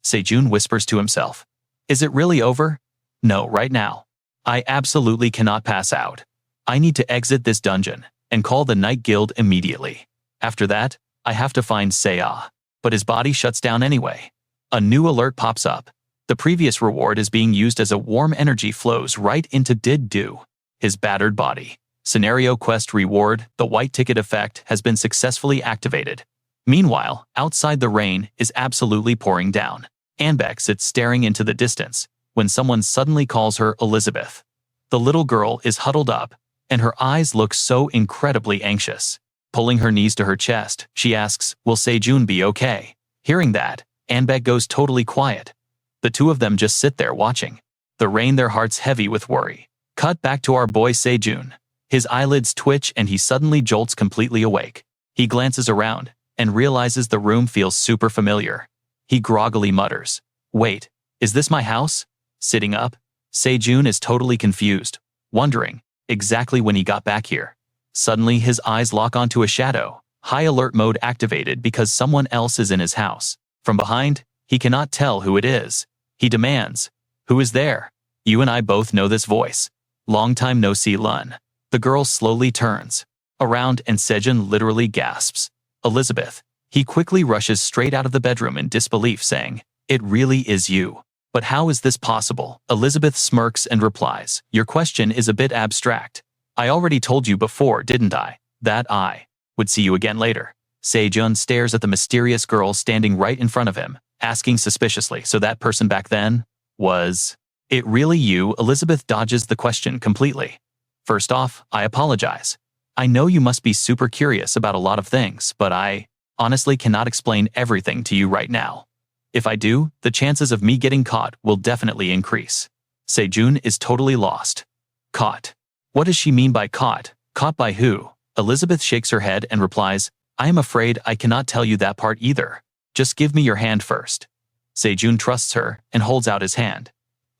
Se-jun whispers to himself. Is it really over? No, right now. I absolutely cannot pass out. I need to exit this dungeon and call the Night Guild immediately. After that, I have to find Seiya. But his body shuts down anyway. A new alert pops up. The previous reward is being used as a warm energy flows right into his battered body. Scenario quest reward: the white ticket effect has been successfully activated. Meanwhile, outside the rain is absolutely pouring down. Anbek sits staring into the distance when someone suddenly calls her Elizabeth. The little girl is huddled up, and her eyes look so incredibly anxious. Pulling her knees to her chest, she asks, "Will Se-jun be okay?" Hearing that, Anbek goes totally quiet. The two of them just sit there watching the rain, their hearts heavy with worry. Cut back to our boy Se-jun. His eyelids twitch and he suddenly jolts completely awake. He glances around and realizes the room feels super familiar. He groggily mutters, "Wait, is this my house?" Sitting up, Se-jun is totally confused, wondering exactly when he got back here. Suddenly his eyes lock onto a shadow. High alert mode activated because someone else is in his house. From behind, he cannot tell who it is. He demands, "Who is there? You and I both know this voice. Long time no see, Lun." The girl slowly turns around and Se-jun literally gasps, "Elizabeth." He quickly rushes straight out of the bedroom in disbelief, saying, "It really is you. But how is this possible?" Elizabeth smirks and replies, "Your question is a bit abstract. I already told you before, didn't I, that I would see you again later." Se-jun stares at the mysterious girl standing right in front of him, asking suspiciously, "So that person back then, was it really you?" Elizabeth dodges the question completely. "First off, I apologize. I know you must be super curious about a lot of things, but I honestly cannot explain everything to you right now. If I do, the chances of me getting caught will definitely increase." Se-jun is totally lost. Caught? What does she mean by caught? Caught by who? Elizabeth shakes her head and replies, "I am afraid I cannot tell you that part either. Just give me your hand first." Se-jun trusts her and holds out his hand.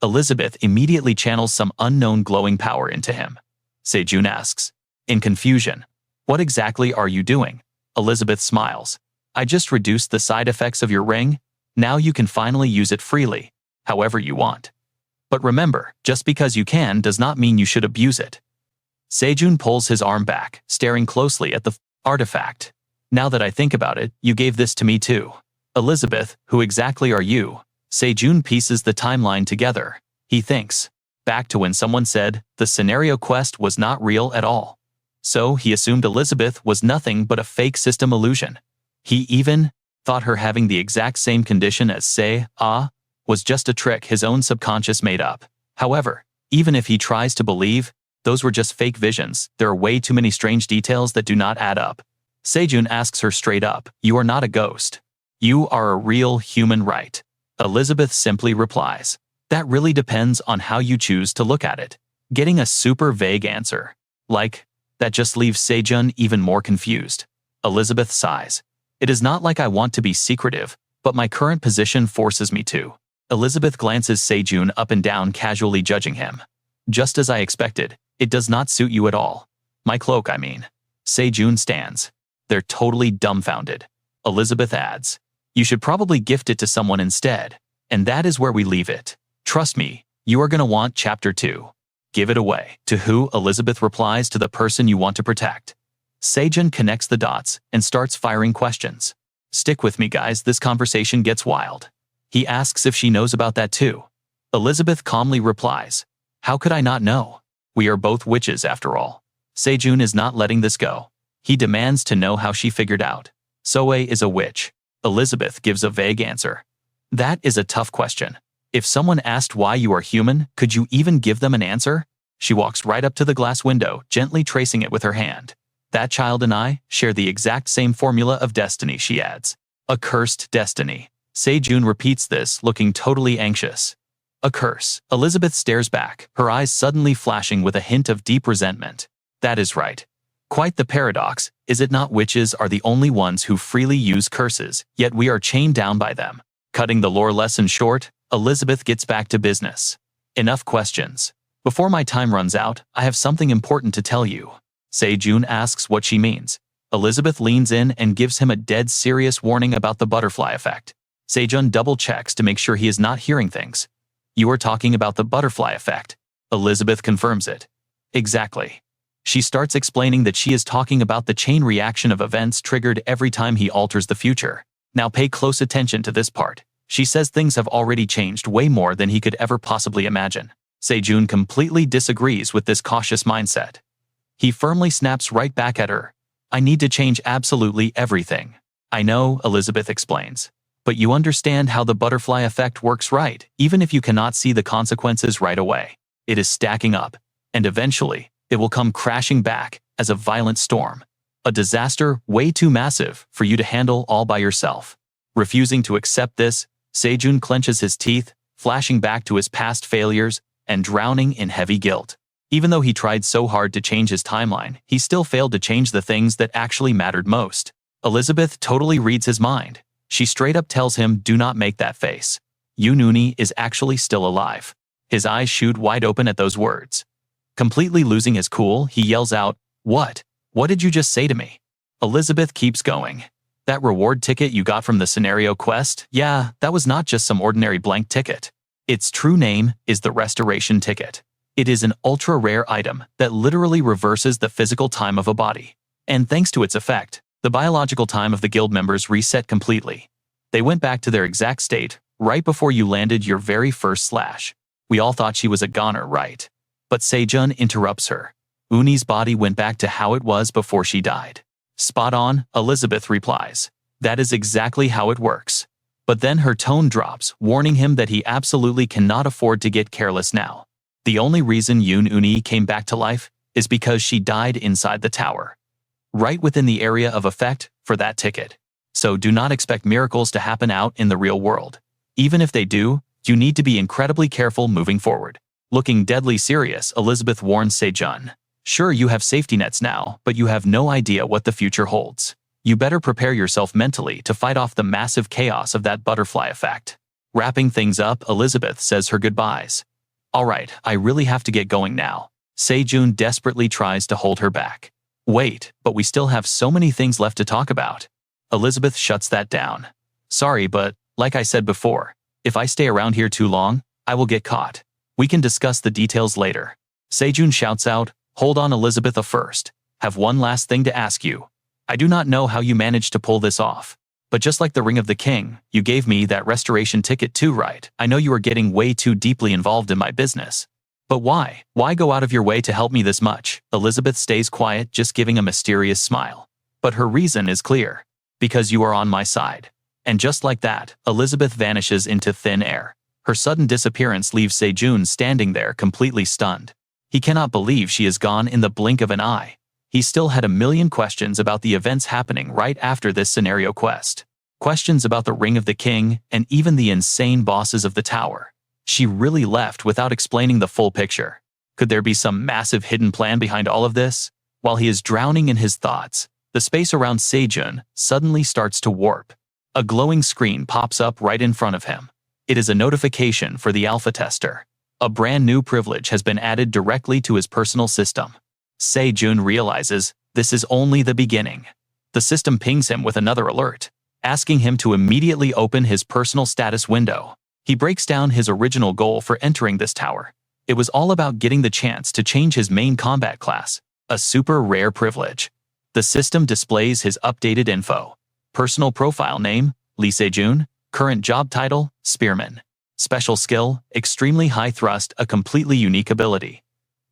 Elizabeth immediately channels some unknown glowing power into him. Se-jun asks, in confusion, "What exactly are you doing?" Elizabeth smiles. "I just reduced the side effects of your ring. Now you can finally use it freely, however you want. But remember, just because you can does not mean you should abuse it." Se-jun pulls his arm back, staring closely at the artifact. Now that I think about it, you gave this to me too. Elizabeth, who exactly are you? Se-jun pieces the timeline together. He thinks back to when someone said the scenario quest was not real at all. So he assumed Elizabeth was nothing but a fake system illusion. He even thought her having the exact same condition as Se-ah was just a trick his own subconscious made up. However, even if he tries to believe those were just fake visions, there are way too many strange details that do not add up. Se-jun asks her straight up, "You are not a ghost. You are a real human, right?" Elizabeth simply replies, "That really depends on how you choose to look at it." Getting a super vague answer like that just leaves Se-jun even more confused. Elizabeth sighs. "It is not like I want to be secretive, but my current position forces me to." Elizabeth glances Se-jun up and down, casually judging him. "Just as I expected, it does not suit you at all. My cloak, I mean." Se-jun stands. They're totally dumbfounded. Elizabeth adds, "You should probably gift it to someone instead." And that is where we leave it. "Trust me, you are gonna want chapter 2. Give it away." To who? Elizabeth replies, "To the person you want to protect." Se-jun connects the dots and starts firing questions. Stick with me, guys, this conversation gets wild. He asks if she knows about that too. Elizabeth calmly replies, "How could I not know? We are both witches after all." Se-jun is not letting this go. He demands to know how she figured out. "Soe is a witch." Elizabeth gives a vague answer. "That is a tough question. If someone asked why you are human, could you even give them an answer?" She walks right up to the glass window, gently tracing it with her hand. "That child and I share the exact same formula of destiny," she adds. "A cursed destiny." Se-jun repeats this, looking totally anxious. "A curse." Elizabeth stares back, her eyes suddenly flashing with a hint of deep resentment. "That is right. Quite the paradox, is it not? Witches are the only ones who freely use curses, yet we are chained down by them." Cutting the lore lesson short, Elizabeth gets back to business. "Enough questions. Before my time runs out, I have something important to tell you." Se-jun asks what she means. Elizabeth leans in and gives him a dead serious warning about the butterfly effect. Se-jun double-checks to make sure he is not hearing things. "You are talking about the butterfly effect." Elizabeth confirms it. "Exactly." She starts explaining that she is talking about the chain reaction of events triggered every time he alters the future. Now pay close attention to this part. She says things have already changed way more than he could ever possibly imagine. Se-jun completely disagrees with this cautious mindset. He firmly snaps right back at her. "I need to change absolutely everything." "I know," Elizabeth explains. "But you understand how the butterfly effect works, right? Even if you cannot see the consequences right away. It is stacking up, and eventually, it will come crashing back as a violent storm. A disaster way too massive for you to handle all by yourself." Refusing to accept this, Se-jun clenches his teeth, flashing back to his past failures and drowning in heavy guilt. Even though he tried so hard to change his timeline, he still failed to change the things that actually mattered most. Elizabeth totally reads his mind. She straight up tells him, "Do not make that face. Yoon-uni is actually still alive." His eyes shoot wide open at those words. Completely losing his cool, he yells out, "What? What did you just say to me?" Elizabeth keeps going. "That reward ticket you got from the scenario quest? Yeah, that was not just some ordinary blank ticket. Its true name is the restoration ticket. It is an ultra-rare item that literally reverses the physical time of a body. And thanks to its effect, the biological time of the guild members reset completely. They went back to their exact state right before you landed your very first slash. We all thought she was a goner, right?" But Se-jun interrupts her. "Uni's body went back to how it was before she died." "Spot on," Elizabeth replies. "That is exactly how it works." But then her tone drops, warning him that he absolutely cannot afford to get careless now. The only reason Yoon-uni came back to life is because she died inside the tower, right within the area of effect for that ticket. So do not expect miracles to happen out in the real world. Even if they do, you need to be incredibly careful moving forward. Looking deadly serious, Elizabeth warns Se-jun. "Sure, you have safety nets now, but you have no idea what the future holds. You better prepare yourself mentally to fight off the massive chaos of that butterfly effect." Wrapping things up, Elizabeth says her goodbyes. "All right, I really have to get going now." Se-jun desperately tries to hold her back. "Wait, but we still have so many things left to talk about." Elizabeth shuts that down. "Sorry, but, like I said before, if I stay around here too long, I will get caught. We can discuss the details later." Se-jun shouts out, Hold on, Elizabeth first. Have one last thing to ask you. I do not know how you managed to pull this off. But just like the Ring of the King, you gave me that restoration ticket too, right? I know you are getting way too deeply involved in my business. But why? Why go out of your way to help me this much? Elizabeth stays quiet, just giving a mysterious smile. But her reason is clear. Because you are on my side. And just like that, Elizabeth vanishes into thin air. Her sudden disappearance leaves Se-jun standing there completely stunned. He cannot believe she is gone in the blink of an eye. He still had a million questions about the events happening right after this scenario quest. Questions about the Ring of the King and even the insane bosses of the tower. She really left without explaining the full picture. Could there be some massive hidden plan behind all of this? While he is drowning in his thoughts, the space around Se-jun suddenly starts to warp. A glowing screen pops up right in front of him. It is a notification for the alpha tester. A brand new privilege has been added directly to his personal system. Se-jun realizes this is only the beginning. The system pings him with another alert, asking him to immediately open his personal status window. He breaks down his original goal for entering this tower. It was all about getting the chance to change his main combat class, a super rare privilege. The system displays his updated info. Personal profile name, Lee Se-jun. Current job title, Spearman. Special skill, extremely high thrust, a completely unique ability.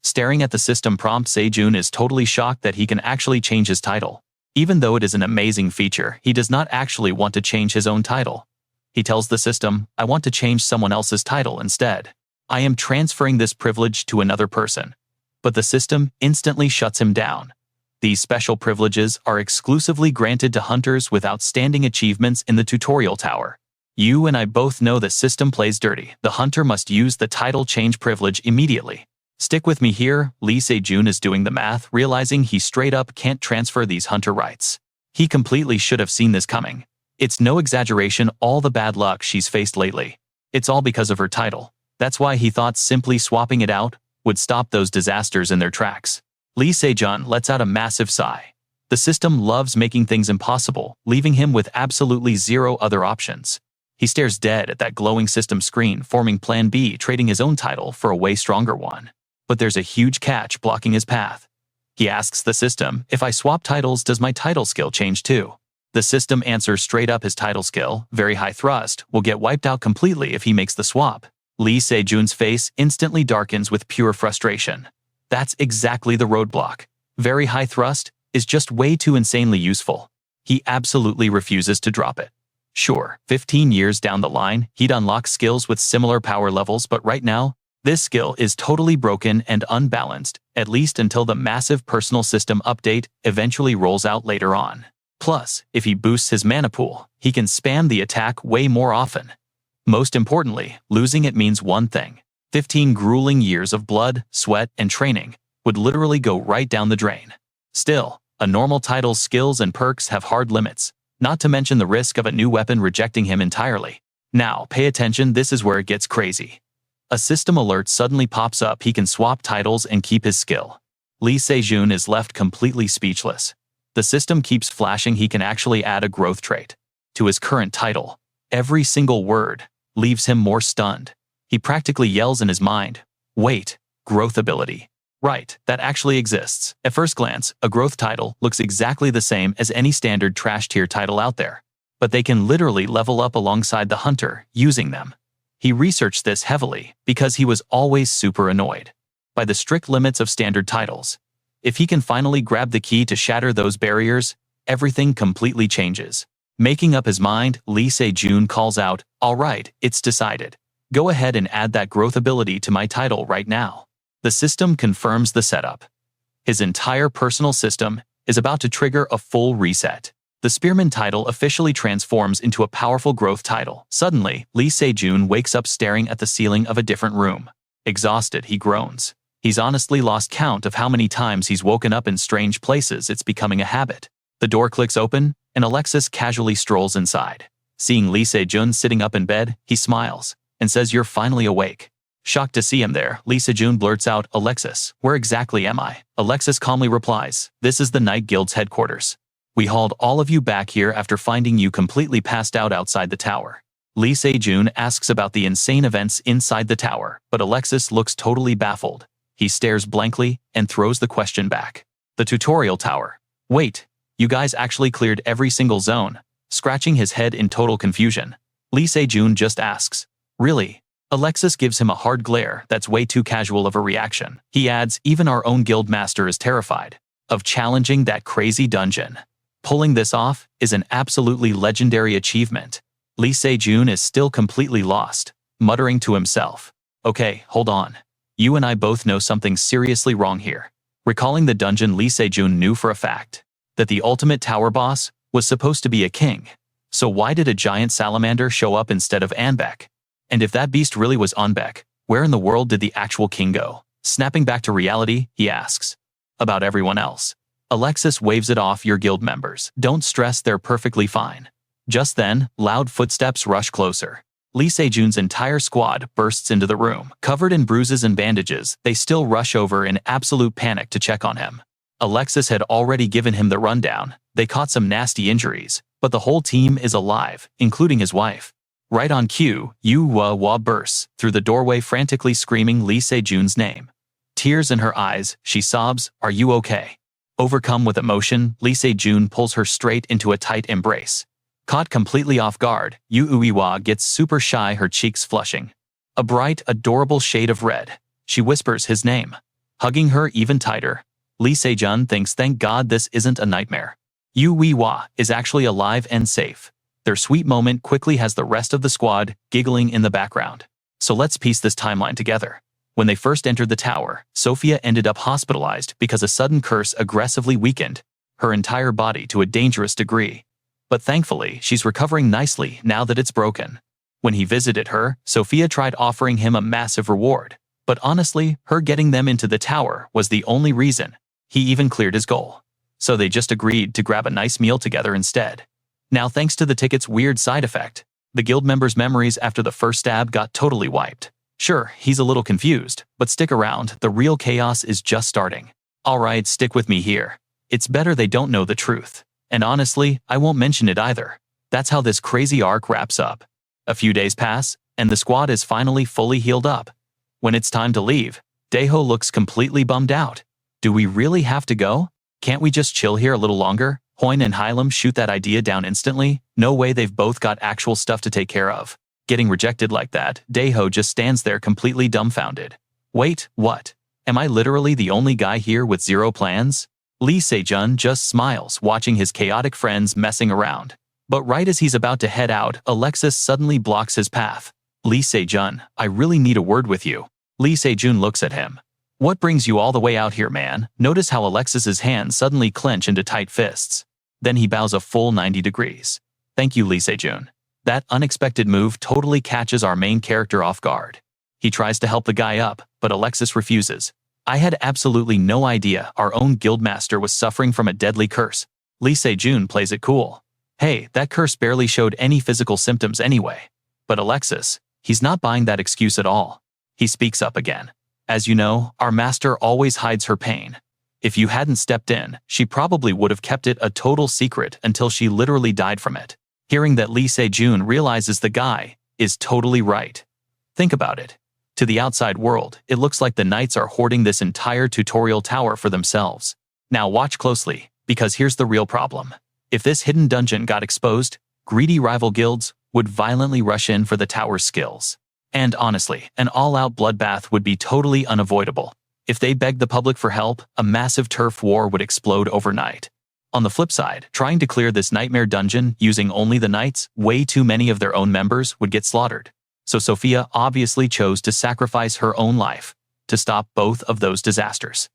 Staring at the system prompt, Se-jun is totally shocked that he can actually change his title. Even though it is an amazing feature, he does not actually want to change his own title. He tells the system, I want to change someone else's title instead. I am transferring this privilege to another person. But the system instantly shuts him down. These special privileges are exclusively granted to hunters with outstanding achievements in the tutorial tower. You and I both know the system plays dirty. The hunter must use the title change privilege immediately. Stick with me here. Lee Se-jun is doing the math, realizing he straight up can't transfer these hunter rights. He completely should have seen this coming. It's no exaggeration all the bad luck she's faced lately. It's all because of her title. That's why he thought simply swapping it out would stop those disasters in their tracks. Lee Se-jun lets out a massive sigh. The system loves making things impossible, leaving him with absolutely zero other options. He stares dead at that glowing system screen, forming Plan B, trading his own title for a way stronger one. But there's a huge catch blocking his path. He asks the system, if I swap titles, does my title skill change too? The system answers straight up his title skill, very high thrust, will get wiped out completely if he makes the swap. Lee Se-jun's face instantly darkens with pure frustration. That's exactly the roadblock. Very high thrust is just way too insanely useful. He absolutely refuses to drop it. Sure, 15 years down the line, he'd unlock skills with similar power levels, but right now, this skill is totally broken and unbalanced, at least until the massive personal system update eventually rolls out later on. Plus, if he boosts his mana pool, he can spam the attack way more often. Most importantly, losing it means one thing. 15 grueling years of blood, sweat, and training would literally go right down the drain. Still, a normal title's skills and perks have hard limits, not to mention the risk of a new weapon rejecting him entirely. Now, pay attention, this is where it gets crazy. A system alert suddenly pops up. He can swap titles and keep his skill. Lee Se-jun is left completely speechless. The system keeps flashing he can actually add a growth trait to his current title. Every single word leaves him more stunned. He practically yells in his mind, wait, growth ability. Right, that actually exists. At first glance, a growth title looks exactly the same as any standard trash tier title out there. But they can literally level up alongside the hunter using them. He researched this heavily because he was always super annoyed by the strict limits of standard titles. If he can finally grab the key to shatter those barriers, everything completely changes. Making up his mind, Lee Se-jun calls out, all right, it's decided. Go ahead and add that growth ability to my title right now. The system confirms the setup. His entire personal system is about to trigger a full reset. The Spearman title officially transforms into a powerful growth title. Suddenly, Lee Se-jun wakes up staring at the ceiling of a different room. Exhausted, he groans. He's honestly lost count of how many times he's woken up in strange places. It's becoming a habit. The door clicks open, and Alexis casually strolls inside. Seeing Lee Se-jun sitting up in bed, he smiles and says, you're finally awake. Shocked to see him there, Lee Se-jun blurts out, Alexis, where exactly am I? Alexis calmly replies, this is the Night Guild's headquarters. We hauled all of you back here after finding you completely passed out outside the tower. Lee Se-jun asks about the insane events inside the tower, but Alexis looks totally baffled. He stares blankly and throws the question back. The tutorial tower. Wait, you guys actually cleared every single zone? Scratching his head in total confusion, Lee Se-jun just asks, really? Alexis gives him a hard glare that's way too casual of a reaction. He adds, even our own guild master is terrified of challenging that crazy dungeon. Pulling this off is an absolutely legendary achievement. Lee Se-jun is still completely lost, muttering to himself, okay, hold on. You and I both know something seriously wrong here. Recalling the dungeon, Lee Se-jun knew for a fact that the ultimate tower boss was supposed to be a king. So why did a giant salamander show up instead of Anbek? And if that beast really was Anbek, where in the world did the actual king go? Snapping back to reality, he asks. About everyone else. Alexis waves it off. Your guild members. Don't stress, they're perfectly fine. Just then, loud footsteps rush closer. Lee Se-jun's entire squad bursts into the room. Covered in bruises and bandages, they still rush over in absolute panic to check on him. Alexis had already given him the rundown. They caught some nasty injuries, but the whole team is alive, including his wife. Right on cue, Yu Hua bursts through the doorway, frantically screaming Lee Se-jun's name. Tears in her eyes, she sobs, "Are you okay?" Overcome with emotion, Lee Se-jun pulls her straight into a tight embrace. Caught completely off guard, Yu Hua gets super shy, her cheeks flushing. A bright, adorable shade of red. She whispers his name. Hugging her even tighter, Lee Se-jun thinks, thank God this isn't a nightmare. Yu Hua is actually alive and safe. Their sweet moment quickly has the rest of the squad giggling in the background. So let's piece this timeline together. When they first entered the tower, Sophia ended up hospitalized because a sudden curse aggressively weakened her entire body to a dangerous degree. But thankfully, she's recovering nicely now that it's broken. When he visited her, Sophia tried offering him a massive reward. But honestly, her getting them into the tower was the only reason he even cleared his goal. So they just agreed to grab a nice meal together instead. Now, thanks to the ticket's weird side effect, the guild member's memories after the first stab got totally wiped. Sure, he's a little confused, but stick around, the real chaos is just starting. Alright, stick with me here. It's better they don't know the truth. And honestly, I won't mention it either. That's how this crazy arc wraps up. A few days pass, and the squad is finally fully healed up. When it's time to leave, Daeho looks completely bummed out. Do we really have to go? Can't we just chill here a little longer? Hoin and Hylam shoot that idea down instantly. No way, they've both got actual stuff to take care of. Getting rejected like that, Daeho just stands there completely dumbfounded. Wait, what? Am I literally the only guy here with zero plans? Lee Se-jun just smiles, watching his chaotic friends messing around. But right as he's about to head out, Alexis suddenly blocks his path. Lee Se-jun, I really need a word with you. Lee Se-jun looks at him. What brings you all the way out here, man? Notice how Alexis's hands suddenly clench into tight fists. Then he bows a full 90 degrees. Thank you, Lee Se-jun. That unexpected move totally catches our main character off guard. He tries to help the guy up, but Alexis refuses. I had absolutely no idea our own guildmaster was suffering from a deadly curse. Lee Se-jun plays it cool. Hey, that curse barely showed any physical symptoms anyway. But Alexis, he's not buying that excuse at all. He speaks up again. As you know, our master always hides her pain. If you hadn't stepped in, she probably would have kept it a total secret until she literally died from it. Hearing that, Lee Se-jun realizes the guy is totally right. Think about it. To the outside world, it looks like the knights are hoarding this entire tutorial tower for themselves. Now watch closely, because here's the real problem. If this hidden dungeon got exposed, greedy rival guilds would violently rush in for the tower's skills. And honestly, an all-out bloodbath would be totally unavoidable. If they begged the public for help, a massive turf war would explode overnight. On the flip side, trying to clear this nightmare dungeon using only the knights, way too many of their own members would get slaughtered. So Sophia obviously chose to sacrifice her own life to stop both of those disasters.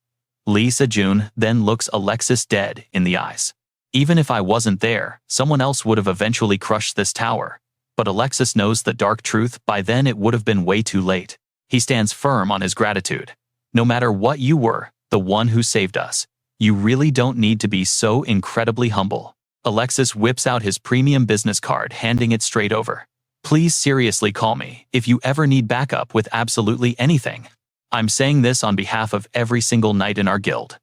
Lee Se-jun then looks Alexis dead in the eyes. Even if I wasn't there, someone else would have eventually crushed this tower. But Alexis knows the dark truth. By then it would have been way too late. He stands firm on his gratitude. No matter what, you were the one who saved us. You really don't need to be so incredibly humble. Alexis whips out his premium business card, handing it straight over. Please seriously call me if you ever need backup with absolutely anything. I'm saying this on behalf of every single knight in our guild.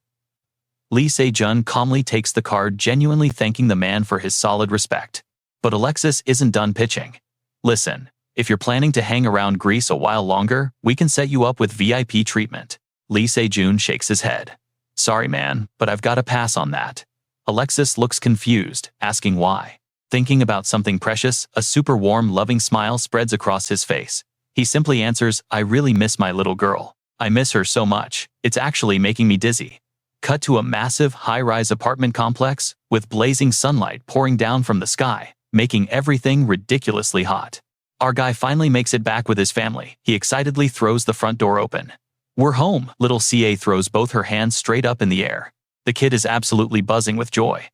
Lee Se-jun calmly takes the card, genuinely thanking the man for his solid respect. But Alexis isn't done pitching. Listen, if you're planning to hang around Greece a while longer, we can set you up with VIP treatment. Lee Se-jun shakes his head. Sorry man, but I've got to pass on that. Alexis looks confused, asking why. Thinking about something precious, a super warm, loving smile spreads across his face. He simply answers, I really miss my little girl. I miss her so much, it's actually making me dizzy. Cut to a massive, high-rise apartment complex, with blazing sunlight pouring down from the sky, making everything ridiculously hot. Our guy finally makes it back with his family. He excitedly throws the front door open. We're home, little CA throws both her hands straight up in the air. The kid is absolutely buzzing with joy.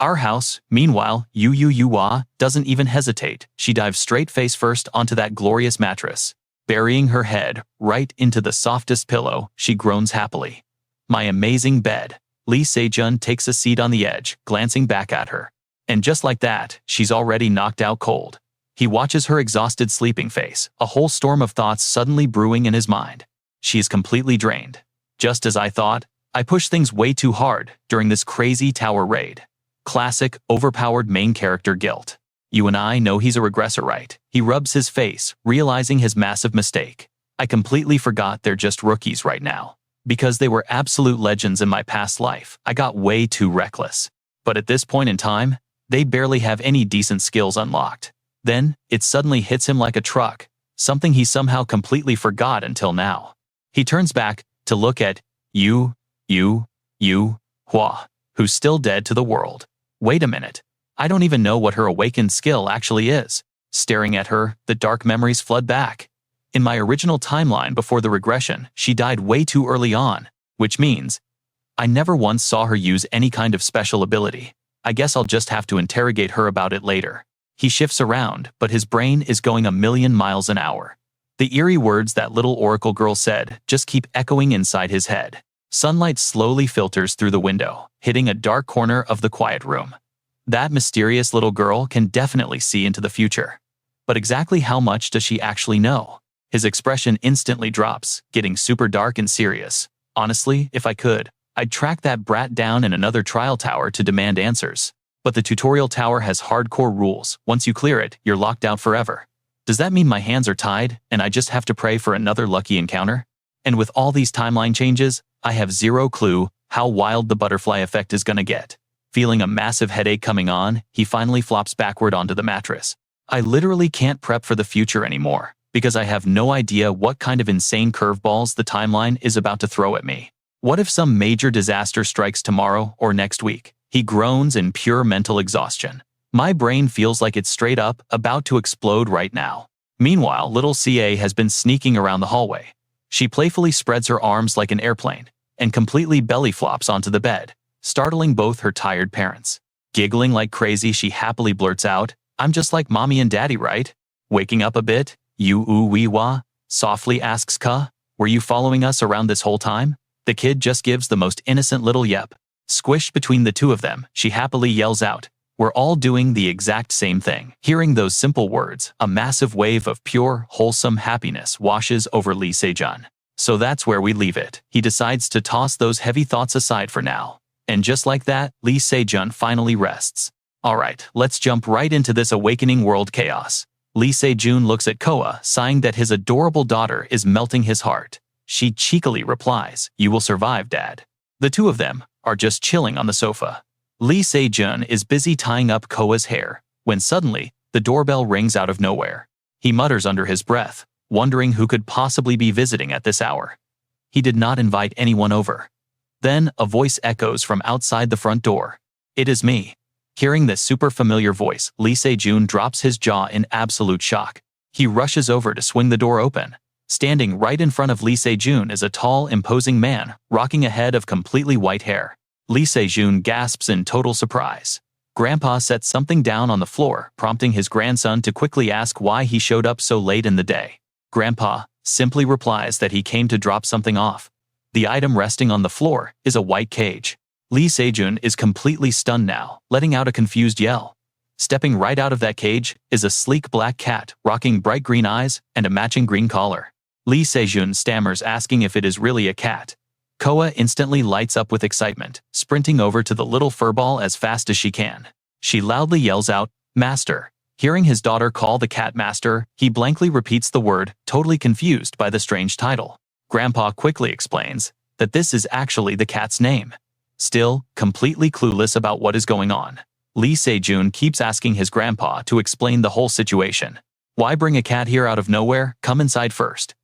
Our house, meanwhile, Yu doesn't even hesitate. She dives straight face first onto that glorious mattress. Burying her head right into the softest pillow, she groans happily. My amazing bed. Lee Se-jun takes a seat on the edge, glancing back at her. And just like that, she's already knocked out cold. He watches her exhausted sleeping face, a whole storm of thoughts suddenly brewing in his mind. She is completely drained. Just as I thought, I pushed things way too hard during this crazy tower raid. Classic, overpowered main character guilt. You and I know he's a regressor, right? He rubs his face, realizing his massive mistake. I completely forgot they're just rookies right now. Because they were absolute legends in my past life, I got way too reckless. But at this point in time, they barely have any decent skills unlocked. Then, it suddenly hits him like a truck, something he somehow completely forgot until now. He turns back to look at Hua, who's still dead to the world. Wait a minute. I don't even know what her awakened skill actually is. Staring at her, the dark memories flood back. In my original timeline before the regression, she died way too early on, which means I never once saw her use any kind of special ability. I guess I'll just have to interrogate her about it later. He shifts around, but his brain is going 1,000,000 miles an hour. The eerie words that little oracle girl said just keep echoing inside his head. Sunlight slowly filters through the window, hitting a dark corner of the quiet room. That mysterious little girl can definitely see into the future. But exactly how much does she actually know? His expression instantly drops, getting super dark and serious. Honestly, if I could, I'd track that brat down in another trial tower to demand answers. But the tutorial tower has hardcore rules. Once you clear it, you're locked out forever. Does that mean my hands are tied, and I just have to pray for another lucky encounter? And with all these timeline changes, I have zero clue how wild the butterfly effect is gonna get. Feeling a massive headache coming on, he finally flops backward onto the mattress. I literally can't prep for the future anymore, because I have no idea what kind of insane curveballs the timeline is about to throw at me. What if some major disaster strikes tomorrow or next week? He groans in pure mental exhaustion. My brain feels like it's straight up about to explode right now. Meanwhile, little CA has been sneaking around the hallway. She playfully spreads her arms like an airplane and completely belly flops onto the bed, startling both her tired parents. Giggling like crazy, she happily blurts out, I'm just like mommy and daddy, right? Waking up a bit, Yu softly asks Ka, were you following us around this whole time? The kid just gives the most innocent little yep. Squished between the two of them, she happily yells out, we're all doing the exact same thing. Hearing those simple words, a massive wave of pure, wholesome happiness washes over Lee Se-jun. So that's where we leave it. He decides to toss those heavy thoughts aside for now. And just like that, Lee Se-jun finally rests. Alright, let's jump right into this awakening world chaos. Lee Se-jun looks at Koa, sighing that his adorable daughter is melting his heart. She cheekily replies, you will survive, Dad. The two of them are just chilling on the sofa. Lee Se-jun is busy tying up Koa's hair, when suddenly, the doorbell rings out of nowhere. He mutters under his breath, wondering who could possibly be visiting at this hour. He did not invite anyone over. Then, a voice echoes from outside the front door. It is me. Hearing this super familiar voice, Lee Se-jun drops his jaw in absolute shock. He rushes over to swing the door open. Standing right in front of Lee Se-jun is a tall, imposing man, rocking a head of completely white hair. Lee Se-jun gasps in total surprise. Grandpa sets something down on the floor, prompting his grandson to quickly ask why he showed up so late in the day. Grandpa simply replies that he came to drop something off. The item resting on the floor is a white cage. Lee Se-jun is completely stunned now, letting out a confused yell. Stepping right out of that cage is a sleek black cat, rocking bright green eyes and a matching green collar. Lee Se-jun stammers, asking if it is really a cat. Koa instantly lights up with excitement, sprinting over to the little furball as fast as she can. She loudly yells out, Master. Hearing his daughter call the cat master, he blankly repeats the word, totally confused by the strange title. Grandpa quickly explains that this is actually the cat's name. Still, completely clueless about what is going on, Lee Se-jun keeps asking his grandpa to explain the whole situation. Why bring a cat here out of nowhere? Come inside first.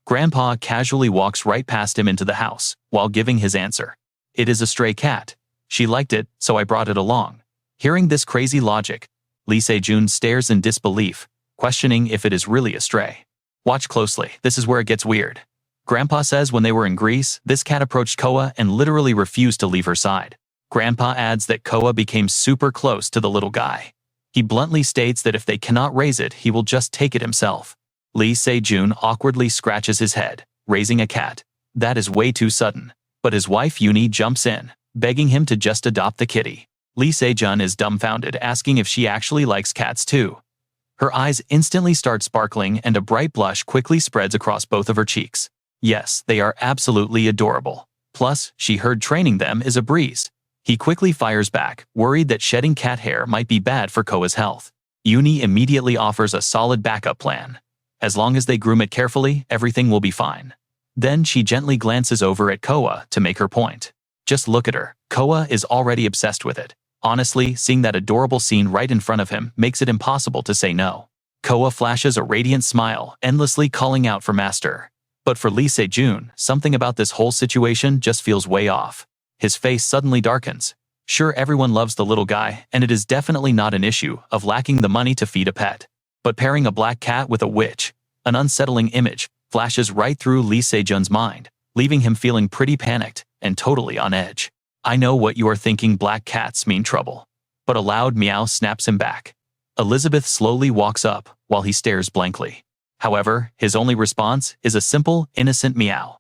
Grandpa casually walks right past him into the house, while giving his answer. It is a stray cat. She liked it, so I brought it along. Hearing this crazy logic, Lee Se-jun stares in disbelief, questioning if it is really a stray. Watch closely, this is where it gets weird. Grandpa says when they were in Greece, this cat approached Coa and literally refused to leave her side. Grandpa adds that Coa became super close to the little guy. He bluntly states that if they cannot raise it, he will just take it himself. Lee Se-jun awkwardly scratches his head, raising a cat. That is way too sudden. But his wife Yooni jumps in, begging him to just adopt the kitty. Lee Se-jun is dumbfounded, asking if she actually likes cats too. Her eyes instantly start sparkling and a bright blush quickly spreads across both of her cheeks. Yes, they are absolutely adorable. Plus, she heard training them is a breeze. He quickly fires back, worried that shedding cat hair might be bad for Coa's health. Yooni immediately offers a solid backup plan. As long as they groom it carefully, everything will be fine. Then she gently glances over at Coa to make her point. Just look at her. Coa is already obsessed with it. Honestly, seeing that adorable scene right in front of him makes it impossible to say no. Coa flashes a radiant smile, endlessly calling out for Master. But for Lee Se-jun, something about this whole situation just feels way off. His face suddenly darkens. Sure, everyone loves the little guy, and it is definitely not an issue of lacking the money to feed a pet. But pairing a black cat with a witch, an unsettling image, flashes right through Lee Se-jun's mind, leaving him feeling pretty panicked and totally on edge. I know what you are thinking, black cats mean trouble. But a loud meow snaps him back. Elizabeth slowly walks up, while he stares blankly. However, his only response is a simple, innocent meow.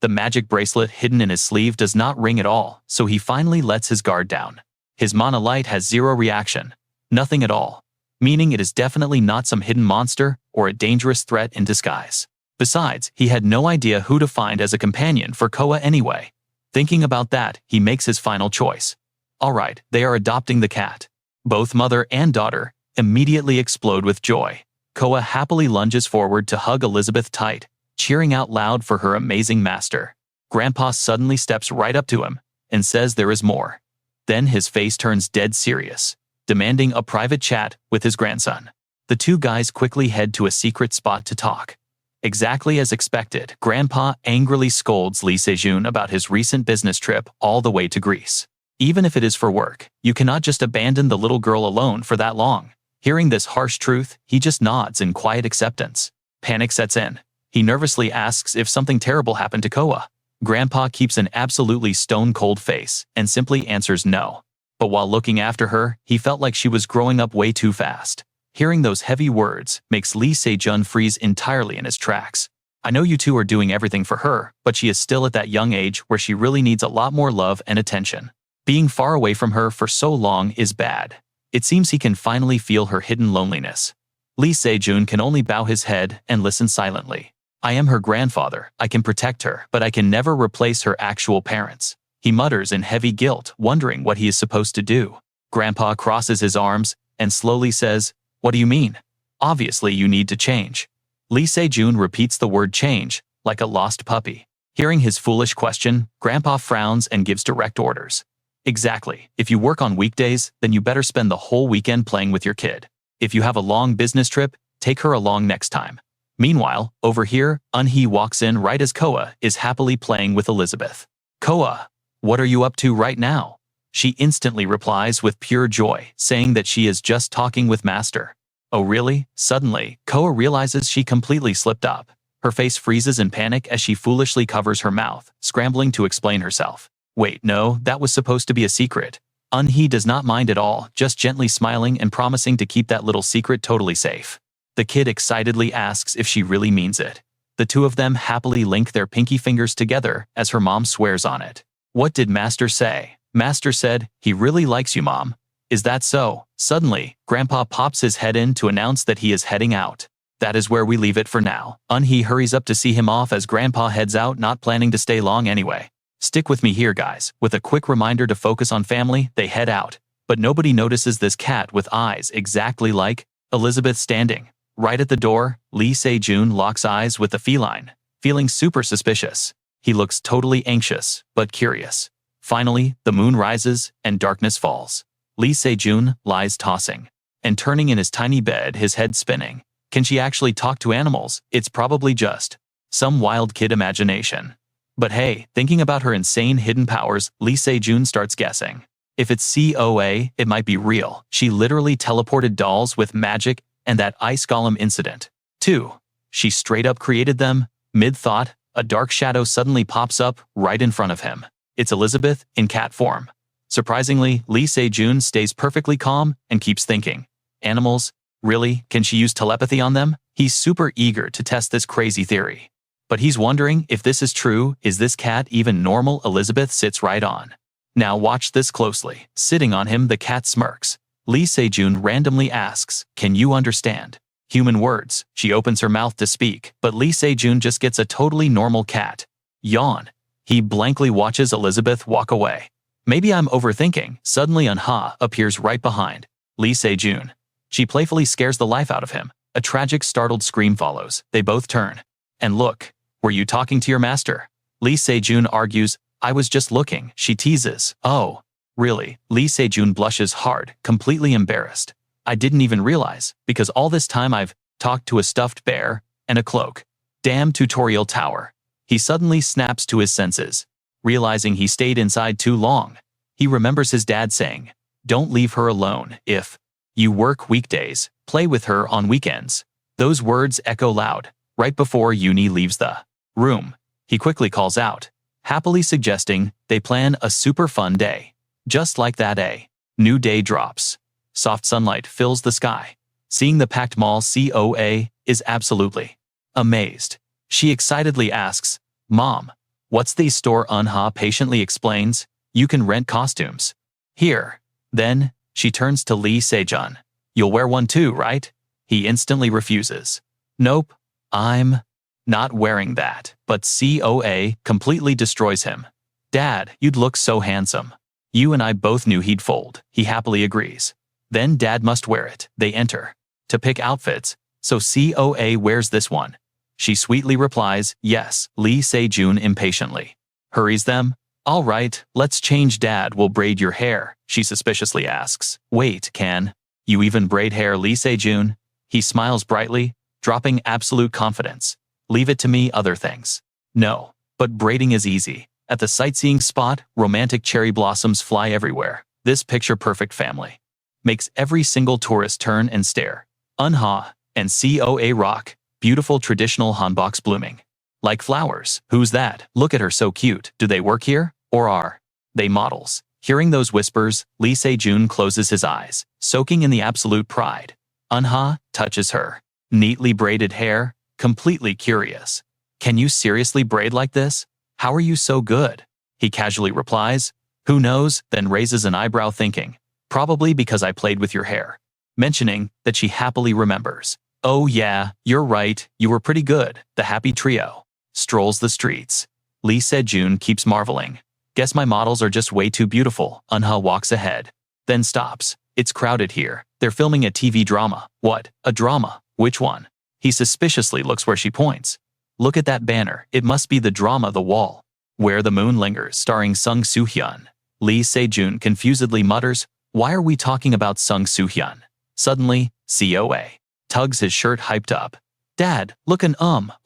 The magic bracelet hidden in his sleeve does not ring at all, so he finally lets his guard down. His mana light has zero reaction. Nothing at all. Meaning it is definitely not some hidden monster or a dangerous threat in disguise. Besides, he had no idea who to find as a companion for Coa anyway. Thinking about that, he makes his final choice. Alright, they are adopting the cat. Both mother and daughter immediately explode with joy. Coa happily lunges forward to hug Elizabeth tight, cheering out loud for her amazing master. Grandpa suddenly steps right up to him and says there is more. Then his face turns dead serious, demanding a private chat with his grandson. The two guys quickly head to a secret spot to talk. Exactly as expected, Grandpa angrily scolds Lee Se-jun about his recent business trip all the way to Greece. Even if it is for work, you cannot just abandon the little girl alone for that long. Hearing this harsh truth, he just nods in quiet acceptance. Panic sets in. He nervously asks if something terrible happened to Coa. Grandpa keeps an absolutely stone-cold face and simply answers no. But while looking after her, he felt like she was growing up way too fast. Hearing those heavy words makes Lee Se-jun freeze entirely in his tracks. I know you two are doing everything for her, but she is still at that young age where she really needs a lot more love and attention. Being far away from her for so long is bad. It seems he can finally feel her hidden loneliness. Lee Se-jun can only bow his head and listen silently. I am her grandfather, I can protect her, but I can never replace her actual parents. He mutters in heavy guilt, wondering what he is supposed to do. Grandpa crosses his arms and slowly says, "What do you mean? Obviously you need to change." Lee Se-jun repeats the word change, like a lost puppy. Hearing his foolish question, Grandpa frowns and gives direct orders. Exactly. If you work on weekdays, then you better spend the whole weekend playing with your kid. If you have a long business trip, take her along next time. Meanwhile, over here, Eun-hee walks in right as Coa is happily playing with Elizabeth. "Coa, what are you up to right now?" She instantly replies with pure joy, saying that she is just talking with Master. Oh really? Suddenly, Coa realizes she completely slipped up. Her face freezes in panic as she foolishly covers her mouth, scrambling to explain herself. Wait, no, that was supposed to be a secret. Eun-hee does not mind at all, just gently smiling and promising to keep that little secret totally safe. The kid excitedly asks if she really means it. The two of them happily link their pinky fingers together as her mom swears on it. What did Master say? Master said, "He really likes you, Mom." Is that so? Suddenly, Grandpa pops his head in to announce that he is heading out. That is where we leave it for now. Eun-hee hurries up to see him off as Grandpa heads out, not planning to stay long anyway. Stick with me here, guys. With a quick reminder to focus on family, they head out. But nobody notices this cat with eyes exactly like Elizabeth standing right at the door. Lee Se-jun locks eyes with the feline, feeling super suspicious. He looks totally anxious, but curious. Finally, the moon rises and darkness falls. Lee Se-jun lies tossing and turning in his tiny bed, his head spinning. Can she actually talk to animals? It's probably just some wild kid imagination. But hey, thinking about her insane hidden powers, Lee Se-jun starts guessing. If it's COA, it might be real. She literally teleported dolls with magic and that ice golem incident, too. She straight up created them. Mid-thought, a dark shadow suddenly pops up right in front of him. It's Elizabeth in cat form. Surprisingly, Lee Se-jun stays perfectly calm and keeps thinking. Animals? Really? Can she use telepathy on them? He's super eager to test this crazy theory. But he's wondering if this is true. Is this cat even normal? Elizabeth sits right on. Now watch this closely. Sitting on him, the cat smirks. Lee Se-jun randomly asks, "Can you understand human words?" She opens her mouth to speak, but Lee Se-jun just gets a totally normal cat. Yawn. He blankly watches Elizabeth walk away. Maybe I'm overthinking. Suddenly Manhwa appears right behind Lee Se-jun. She playfully scares the life out of him. A tragic, startled scream follows. They both turn and look. "Were you talking to your master?" Lee Se-jun argues. "I was just looking," she teases. "Oh, really?" Lee Se-jun blushes hard, completely embarrassed. "I didn't even realize, because all this time I've talked to a stuffed bear and a cloak. Damn tutorial tower." He suddenly snaps to his senses, realizing he stayed inside too long. He remembers his dad saying, "Don't leave her alone. If you work weekdays, play with her on weekends." Those words echo loud right before Uni leaves the room. He quickly calls out, happily suggesting they plan a super fun day. Just like that, a new day drops. Soft sunlight fills the sky. Seeing the packed mall, COA is absolutely amazed. She excitedly asks, "Mom, what's the store?" Manhwa patiently explains, "You can rent costumes here." Then, she turns to Lee Se-jun. "You'll wear one too, right?" He instantly refuses. "Nope, I'm not wearing that." But COA completely destroys him. "Dad, you'd look so handsome. You and I both knew he'd fold." He happily agrees. "Then Dad must wear it." They enter to pick outfits, so COA wears this one. She sweetly replies, "Yes." Lee Se-jun impatiently hurries them. "All right, let's change. Dad will braid your hair." She suspiciously asks, "Wait, can you even braid hair?" Lee Se-jun. He smiles brightly, dropping absolute confidence. "Leave it to me. Other things, no. But braiding is easy." At the sightseeing spot, romantic cherry blossoms fly everywhere. This picture-perfect family makes every single tourist turn and stare. Manhwa and COA rock. Beautiful traditional hanboks blooming like flowers. "Who's that? Look at her, so cute. Do they work here? Or are they models?" Hearing those whispers, Lee Se-jun closes his eyes, soaking in the absolute pride. Manhwa touches her neatly braided hair, completely curious. "Can you seriously braid like this? How are you so good?" He casually replies, "Who knows?" Then raises an eyebrow thinking, "Probably because I played with your hair." Mentioning that she happily remembers. "Oh yeah, you're right, you were pretty good." The happy trio strolls the streets. Lee Se-jun keeps marveling. "Guess my models are just way too beautiful." Manhwa walks ahead, then stops. "It's crowded here. They're filming a TV drama." "What? A drama? Which one?" He suspiciously looks where she points. "Look at that banner. It must be the drama The Wall, Where the Moon Lingers, starring Sung Soo-hyun." Lee Se-jun confusedly mutters, "Why are we talking about Sung Soo-hyun?" Suddenly, COA tugs his shirt, hyped up. "Dad, look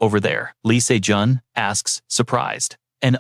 over there." Lee Se-jun asks, surprised. And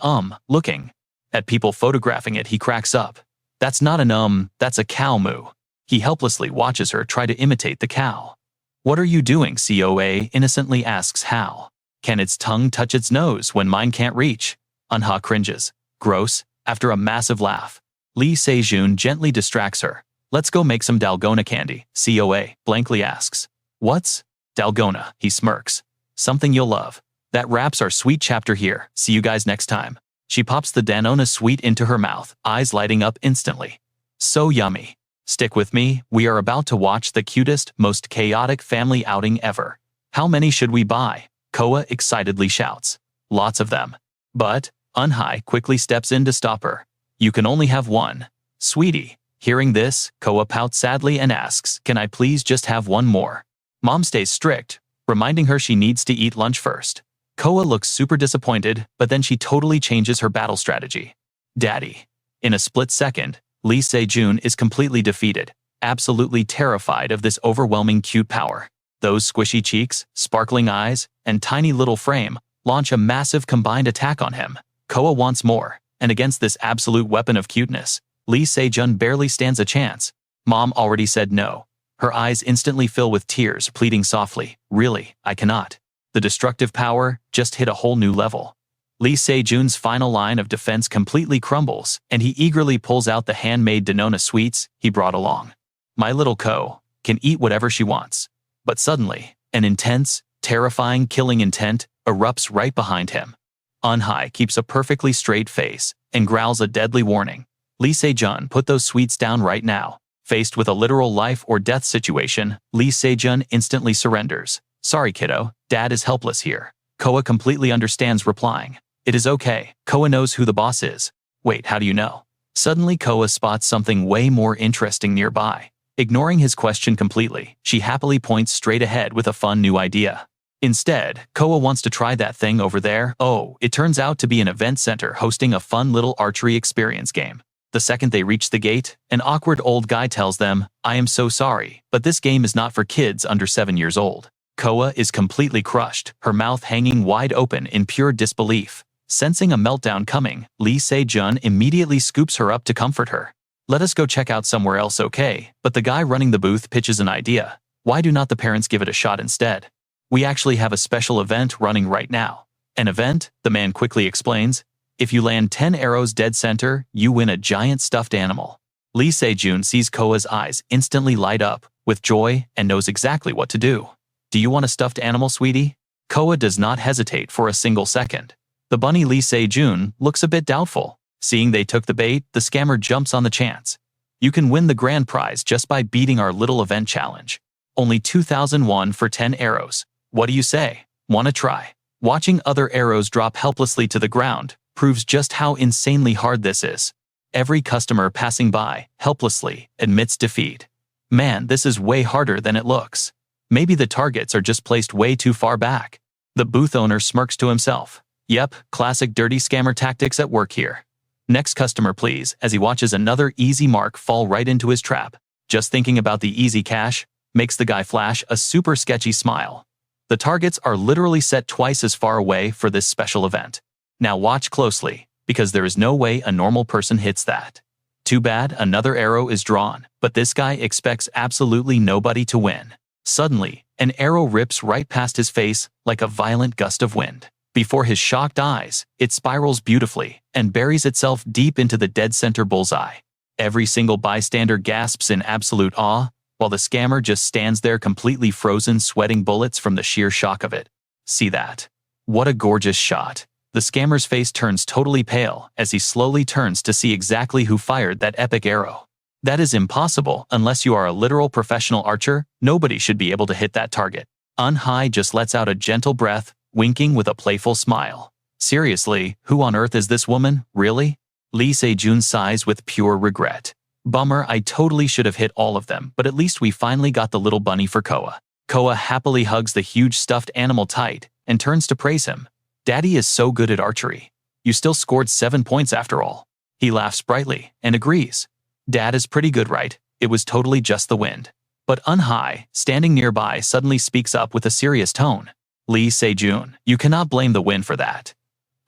looking at people photographing it, he cracks up. "That's not an that's a cow moo." He helplessly watches her try to imitate the cow. "What are you doing?" COA innocently asks. "How can its tongue touch its nose when mine can't reach?" Manhwa cringes. "Gross." After a massive laugh, Lee Se-jun gently distracts her. "Let's go make some dalgona candy." COA blankly asks, "What's dalgona?" He smirks. "Something you'll love." That wraps our sweet chapter here. See you guys next time. She pops the dalgona sweet into her mouth, eyes lighting up instantly. So yummy. Stick with me, we are about to watch the cutest, most chaotic family outing ever. "How many should we buy?" Coa excitedly shouts. "Lots of them." But Manhwa quickly steps in to stop her. "You can only have one, sweetie." Hearing this, Coa pouts sadly and asks, "Can I please just have one more?" Mom stays strict, reminding her she needs to eat lunch first. Koa looks super disappointed, but then she totally changes her battle strategy. Daddy. In a split second, Lee Se-jun is completely defeated, absolutely terrified of this overwhelming cute power. Those squishy cheeks, sparkling eyes, and tiny little frame launch a massive combined attack on him. Koa wants more, and against this absolute weapon of cuteness, Lee Se-jun barely stands a chance. Mom already said no. Her eyes instantly fill with tears, pleading softly, "Really, I cannot." The destructive power just hit a whole new level. Lee Se-jun's final line of defense completely crumbles, and he eagerly pulls out the handmade Denona sweets he brought along. My little Ko can eat whatever she wants. But suddenly, an intense, terrifying killing intent erupts right behind him. Eun-hye keeps a perfectly straight face and growls a deadly warning. Lee Se-jun, put those sweets down right now. Faced with a literal life or death situation, Lee Se-jun instantly surrenders. Sorry kiddo, Dad is helpless here. Koa completely understands, replying, "It is okay, Koa knows who the boss is." Wait, how do you know? Suddenly Koa spots something way more interesting nearby. Ignoring his question completely, she happily points straight ahead with a fun new idea. Instead, Koa wants to try that thing over there. Oh, it turns out to be an event center hosting a fun little archery experience game. The second they reach the gate, an awkward old guy tells them, "I am so sorry, but this game is not for kids under 7 years old." Koa is completely crushed, her mouth hanging wide open in pure disbelief. Sensing a meltdown coming, Lee Se-jun immediately scoops her up to comfort her. "Let us go check out somewhere else, okay?" But the guy running the booth pitches an idea. Why do not the parents give it a shot instead? "We actually have a special event running right now." "An event?" the man quickly explains. "If you land 10 arrows dead center, you win a giant stuffed animal." Lee Se-jun sees Koa's eyes instantly light up with joy and knows exactly what to do. "Do you want a stuffed animal, sweetie?" Koa does not hesitate for a single second. The bunny Lee Se-jun looks a bit doubtful. Seeing they took the bait, the scammer jumps on the chance. "You can win the grand prize just by beating our little event challenge. Only 2,001 for 10 arrows. What do you say? Wanna try?" Watching other arrows drop helplessly to the ground proves just how insanely hard this is. Every customer passing by, helplessly, admits defeat. Man, this is way harder than it looks. Maybe the targets are just placed way too far back. The booth owner smirks to himself. Yep, classic dirty scammer tactics at work here. "Next customer please," as he watches another easy mark fall right into his trap. Just thinking about the easy cash makes the guy flash a super sketchy smile. The targets are literally set twice as far away for this special event. Now watch closely, because there is no way a normal person hits that. Too bad, another arrow is drawn, but this guy expects absolutely nobody to win. Suddenly, an arrow rips right past his face like a violent gust of wind. Before his shocked eyes, it spirals beautifully and buries itself deep into the dead center bullseye. Every single bystander gasps in absolute awe, while the scammer just stands there completely frozen, sweating bullets from the sheer shock of it. See that? What a gorgeous shot. The scammer's face turns totally pale as he slowly turns to see exactly who fired that epic arrow. That is impossible unless you are a literal professional archer. Nobody should be able to hit that target. Eun-hye just lets out a gentle breath, winking with a playful smile. Seriously, who on earth is this woman, really? Lee Se-jun sighs with pure regret. Bummer, I totally should have hit all of them, but at least we finally got the little bunny for Koa. Koa happily hugs the huge stuffed animal tight and turns to praise him. Daddy is so good at archery. You still scored 7 points after all. He laughs brightly and agrees. Dad is pretty good, right? It was totally just the wind. But Eun-hye, standing nearby, suddenly speaks up with a serious tone. Lee Se-jun, you cannot blame the wind for that.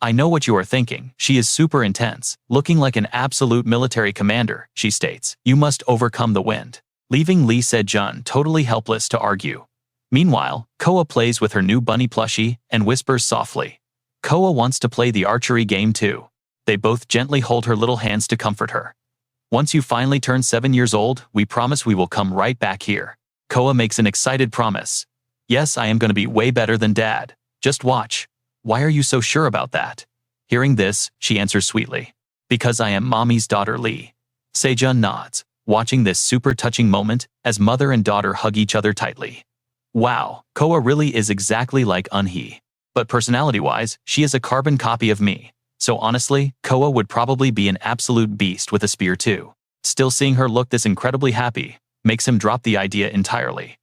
I know what you are thinking. She is super intense, looking like an absolute military commander, she states. You must overcome the wind. Leaving Lee Se-jun totally helpless to argue. Meanwhile, Koa plays with her new bunny plushie and whispers softly. Koa wants to play the archery game too. They both gently hold her little hands to comfort her. Once you finally turn 7 years old, we promise we will come right back here. Koa makes an excited promise. Yes, I am going to be way better than Dad. Just watch. Why are you so sure about that? Hearing this, she answers sweetly. Because I am Mommy's daughter Lee. Se-jun nods, watching this super touching moment as mother and daughter hug each other tightly. Wow, Koa really is exactly like Eun-hye. But personality-wise, she is a carbon copy of me. So honestly, Koa would probably be an absolute beast with a spear too. Still, seeing her look this incredibly happy makes him drop the idea entirely.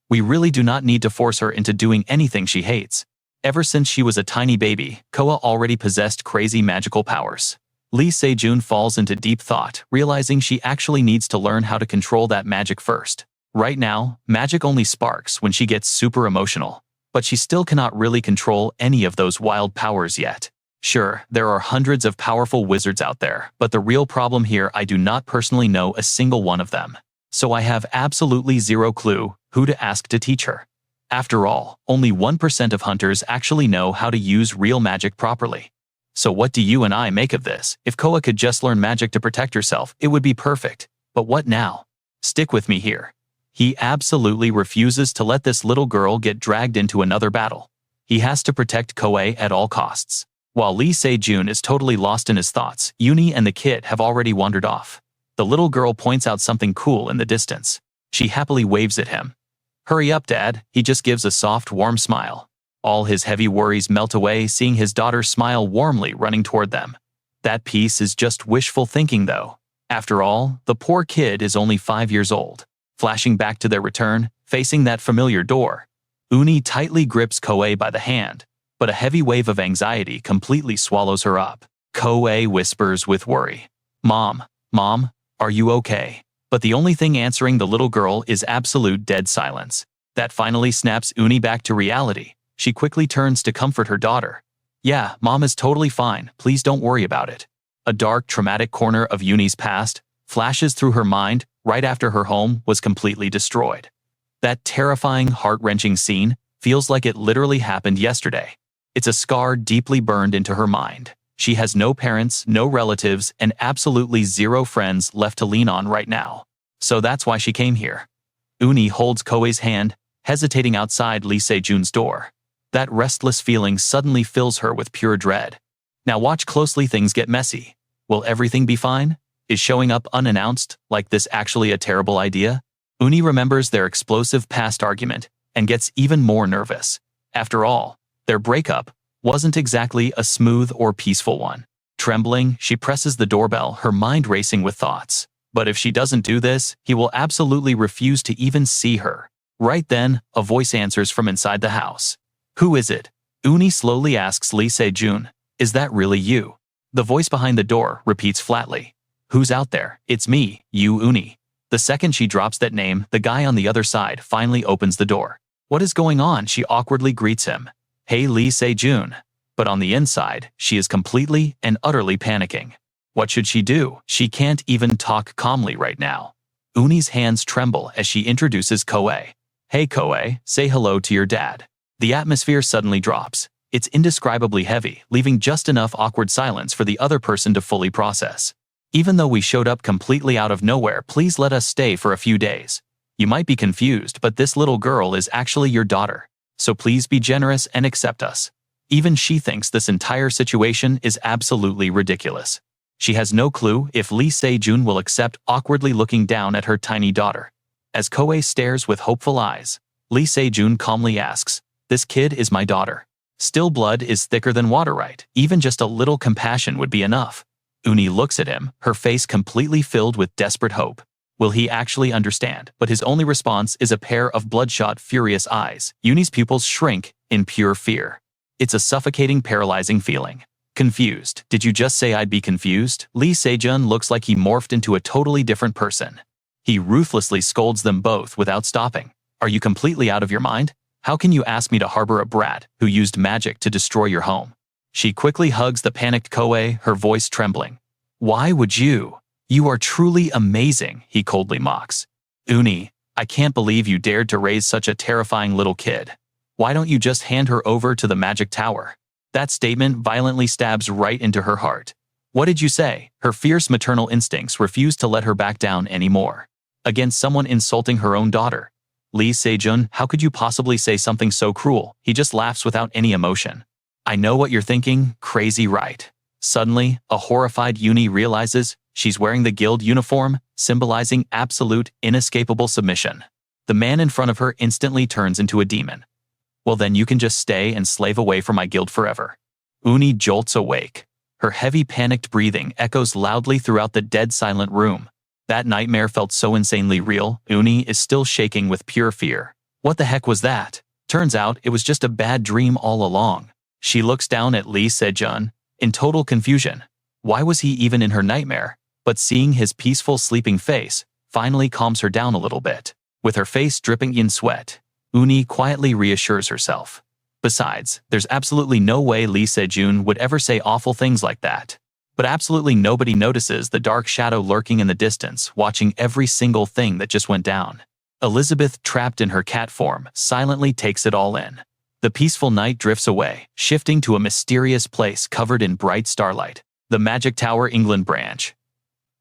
We really do not need to force her into doing anything she hates. Ever since she was a tiny baby, Koa already possessed crazy magical powers. Lee Se-jun falls into deep thought, realizing she actually needs to learn how to control that magic first. Right now, magic only sparks when she gets super emotional, but she still cannot really control any of those wild powers yet. Sure, there are hundreds of powerful wizards out there, but the real problem here, I do not personally know a single one of them. So I have absolutely zero clue who to ask to teach her. After all, only 1% of hunters actually know how to use real magic properly. So what do you and I make of this? If Koa could just learn magic to protect herself, it would be perfect. But what now? Stick with me here. He absolutely refuses to let this little girl get dragged into another battle. He has to protect Koa at all costs. While Lee Se-jun is totally lost in his thoughts, Uni and the kid have already wandered off. The little girl points out something cool in the distance. She happily waves at him. "Hurry up, Dad." He just gives a soft, warm smile. All his heavy worries melt away seeing his daughter smile warmly running toward them. That piece is just wishful thinking though. After all, the poor kid is only 5 years old. Flashing back to their return, facing that familiar door, Uni tightly grips Koa by the hand, but a heavy wave of anxiety completely swallows her up. Koa whispers with worry, Mom, are you okay?" But the only thing answering the little girl is absolute dead silence. That finally snaps Uni back to reality. She quickly turns to comfort her daughter. "Yeah, Mom is totally fine, please don't worry about it." A dark, traumatic corner of Uni's past flashes through her mind right after her home was completely destroyed. That terrifying, heart-wrenching scene feels like it literally happened yesterday. It's a scar deeply burned into her mind. She has no parents, no relatives, and absolutely zero friends left to lean on right now. So that's why she came here. Uni holds Koa's hand, hesitating outside Lee Se-jun's door. That restless feeling suddenly fills her with pure dread. Now watch closely, things get messy. Will everything be fine? Is showing up unannounced like this actually a terrible idea? Uni remembers their explosive past argument and gets even more nervous. After all, their breakup wasn't exactly a smooth or peaceful one. Trembling, she presses the doorbell, her mind racing with thoughts. But if she doesn't do this, he will absolutely refuse to even see her. Right then, a voice answers from inside the house. "Who is it?" Uni slowly asks Lee Se-jun. "Is that really you?" The voice behind the door repeats flatly. "Who's out there?" "It's me, you Uni." The second she drops that name, the guy on the other side finally opens the door. "What is going on?" She awkwardly greets him. "Hey, Lee Se-jun." But on the inside, she is completely and utterly panicking. What should she do? She can't even talk calmly right now. Uni's hands tremble as she introduces Koa. "Hey Koa, say hello to your dad." The atmosphere suddenly drops. It's indescribably heavy, leaving just enough awkward silence for the other person to fully process. "Even though we showed up completely out of nowhere, please let us stay for a few days. You might be confused, but this little girl is actually your daughter. So please be generous and accept us." Even she thinks this entire situation is absolutely ridiculous. She has no clue if Lee Se-jun will accept, awkwardly looking down at her tiny daughter. As Koa stares with hopeful eyes, Lee Se-jun calmly asks, "This kid is my daughter. Still, blood is thicker than water, right? Even just a little compassion would be enough." Uni looks at him, her face completely filled with desperate hope. Will he actually understand? But his only response is a pair of bloodshot, furious eyes. Uni's pupils shrink in pure fear. It's a suffocating, paralyzing feeling. "Confused? Did you just say I'd be confused?" Lee Se-jun looks like he morphed into a totally different person. He ruthlessly scolds them both without stopping. "Are you completely out of your mind? How can you ask me to harbor a brat who used magic to destroy your home?" She quickly hugs the panicked Koa, her voice trembling. "Why would you? You are truly amazing," he coldly mocks. "Uni, I can't believe you dared to raise such a terrifying little kid. Why don't you just hand her over to the magic tower?" That statement violently stabs right into her heart. What did you say? Her fierce maternal instincts refuse to let her back down anymore. Against someone insulting her own daughter. "Lee Se-jun, how could you possibly say something so cruel?" He just laughs without any emotion. "I know what you're thinking, crazy, right?" Suddenly, a horrified Uni realizes she's wearing the guild uniform, symbolizing absolute, inescapable submission. The man in front of her instantly turns into a demon. "Well then you can just stay and slave away from my guild forever." Uni jolts awake. Her heavy, panicked breathing echoes loudly throughout the dead silent room. That nightmare felt so insanely real, Uni is still shaking with pure fear. What the heck was that? Turns out it was just a bad dream all along. She looks down at Lee Se-jun in total confusion. Why was he even in her nightmare? But seeing his peaceful sleeping face finally calms her down a little bit. With her face dripping in sweat, Uni quietly reassures herself. Besides, there's absolutely no way Lee Se-jun would ever say awful things like that. But absolutely nobody notices the dark shadow lurking in the distance, watching every single thing that just went down. Elizabeth, trapped in her cat form, silently takes it all in. The peaceful night drifts away, shifting to a mysterious place covered in bright starlight. The Magic Tower England branch.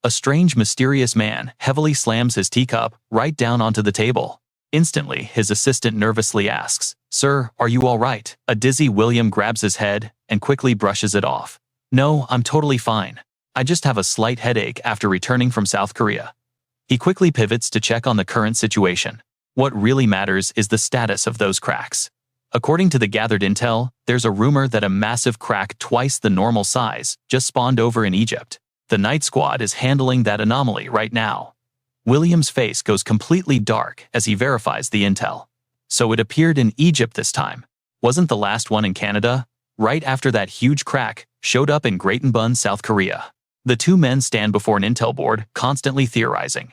A strange, mysterious man heavily slams his teacup right down onto the table. Instantly, his assistant nervously asks, "Sir, are you all right?" A dizzy William grabs his head and quickly brushes it off. "No, I'm totally fine. I just have a slight headache after returning from South Korea." He quickly pivots to check on the current situation. What really matters is the status of those cracks. According to the gathered intel, there's a rumor that a massive crack twice the normal size just spawned over in Egypt. The Night Squad is handling that anomaly right now. William's face goes completely dark as he verifies the intel. So it appeared in Egypt this time. Wasn't the last one in Canada? Right after that huge crack showed up in Greatenbun, South Korea. The two men stand before an intel board, constantly theorizing.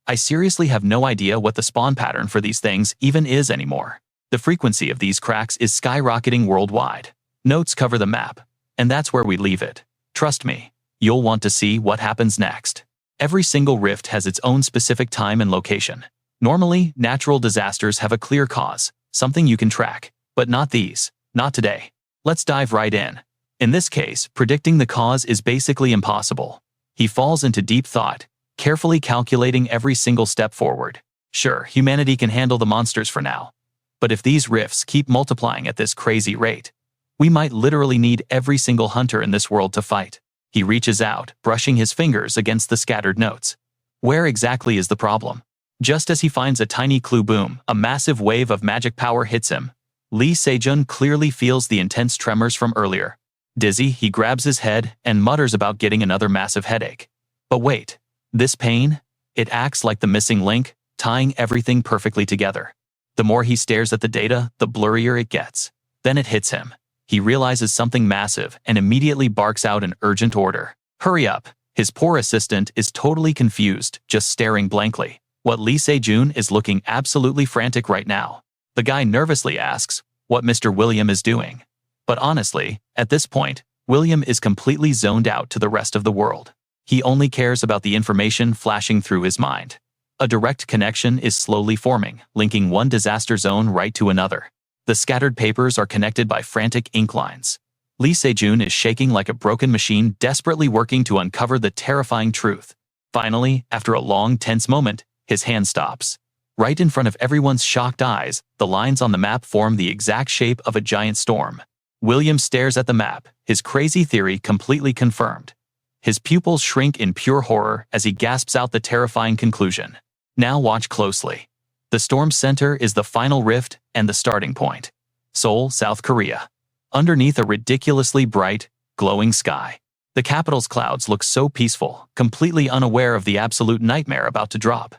I seriously have no idea what the spawn pattern for these things even is anymore. The frequency of these cracks is skyrocketing worldwide. Notes cover the map, and that's where we leave it. Trust me, you'll want to see what happens next. Every single rift has its own specific time and location. Normally, natural disasters have a clear cause, something you can track, but not these, not today. Let's dive right in. In this case, predicting the cause is basically impossible. He falls into deep thought, carefully calculating every single step forward. Sure, humanity can handle the monsters for now. But if these rifts keep multiplying at this crazy rate, we might literally need every single hunter in this world to fight. He reaches out, brushing his fingers against the scattered notes. Where exactly is the problem? Just as he finds a tiny clue, boom, a massive wave of magic power hits him. Lee Se-jun clearly feels the intense tremors from earlier. Dizzy, he grabs his head and mutters about getting another massive headache. But wait, this pain? It acts like the missing link, tying everything perfectly together. The more he stares at the data, the blurrier it gets. Then it hits him. He realizes something massive and immediately barks out an urgent order. Hurry up! His poor assistant is totally confused, just staring blankly. What Lee Se-jun is looking absolutely frantic right now. The guy nervously asks what Mr. William is doing. But honestly, at this point, William is completely zoned out to the rest of the world. He only cares about the information flashing through his mind. A direct connection is slowly forming, linking one disaster zone right to another. The scattered papers are connected by frantic ink lines. Lee Se-jun is shaking like a broken machine, desperately working to uncover the terrifying truth. Finally, after a long, tense moment, his hand stops. Right in front of everyone's shocked eyes, the lines on the map form the exact shape of a giant storm. William stares at the map, his crazy theory completely confirmed. His pupils shrink in pure horror as he gasps out the terrifying conclusion. Now watch closely. The storm's center is the final rift and the starting point. Seoul, South Korea. Underneath a ridiculously bright, glowing sky. The capital's clouds look so peaceful, completely unaware of the absolute nightmare about to drop.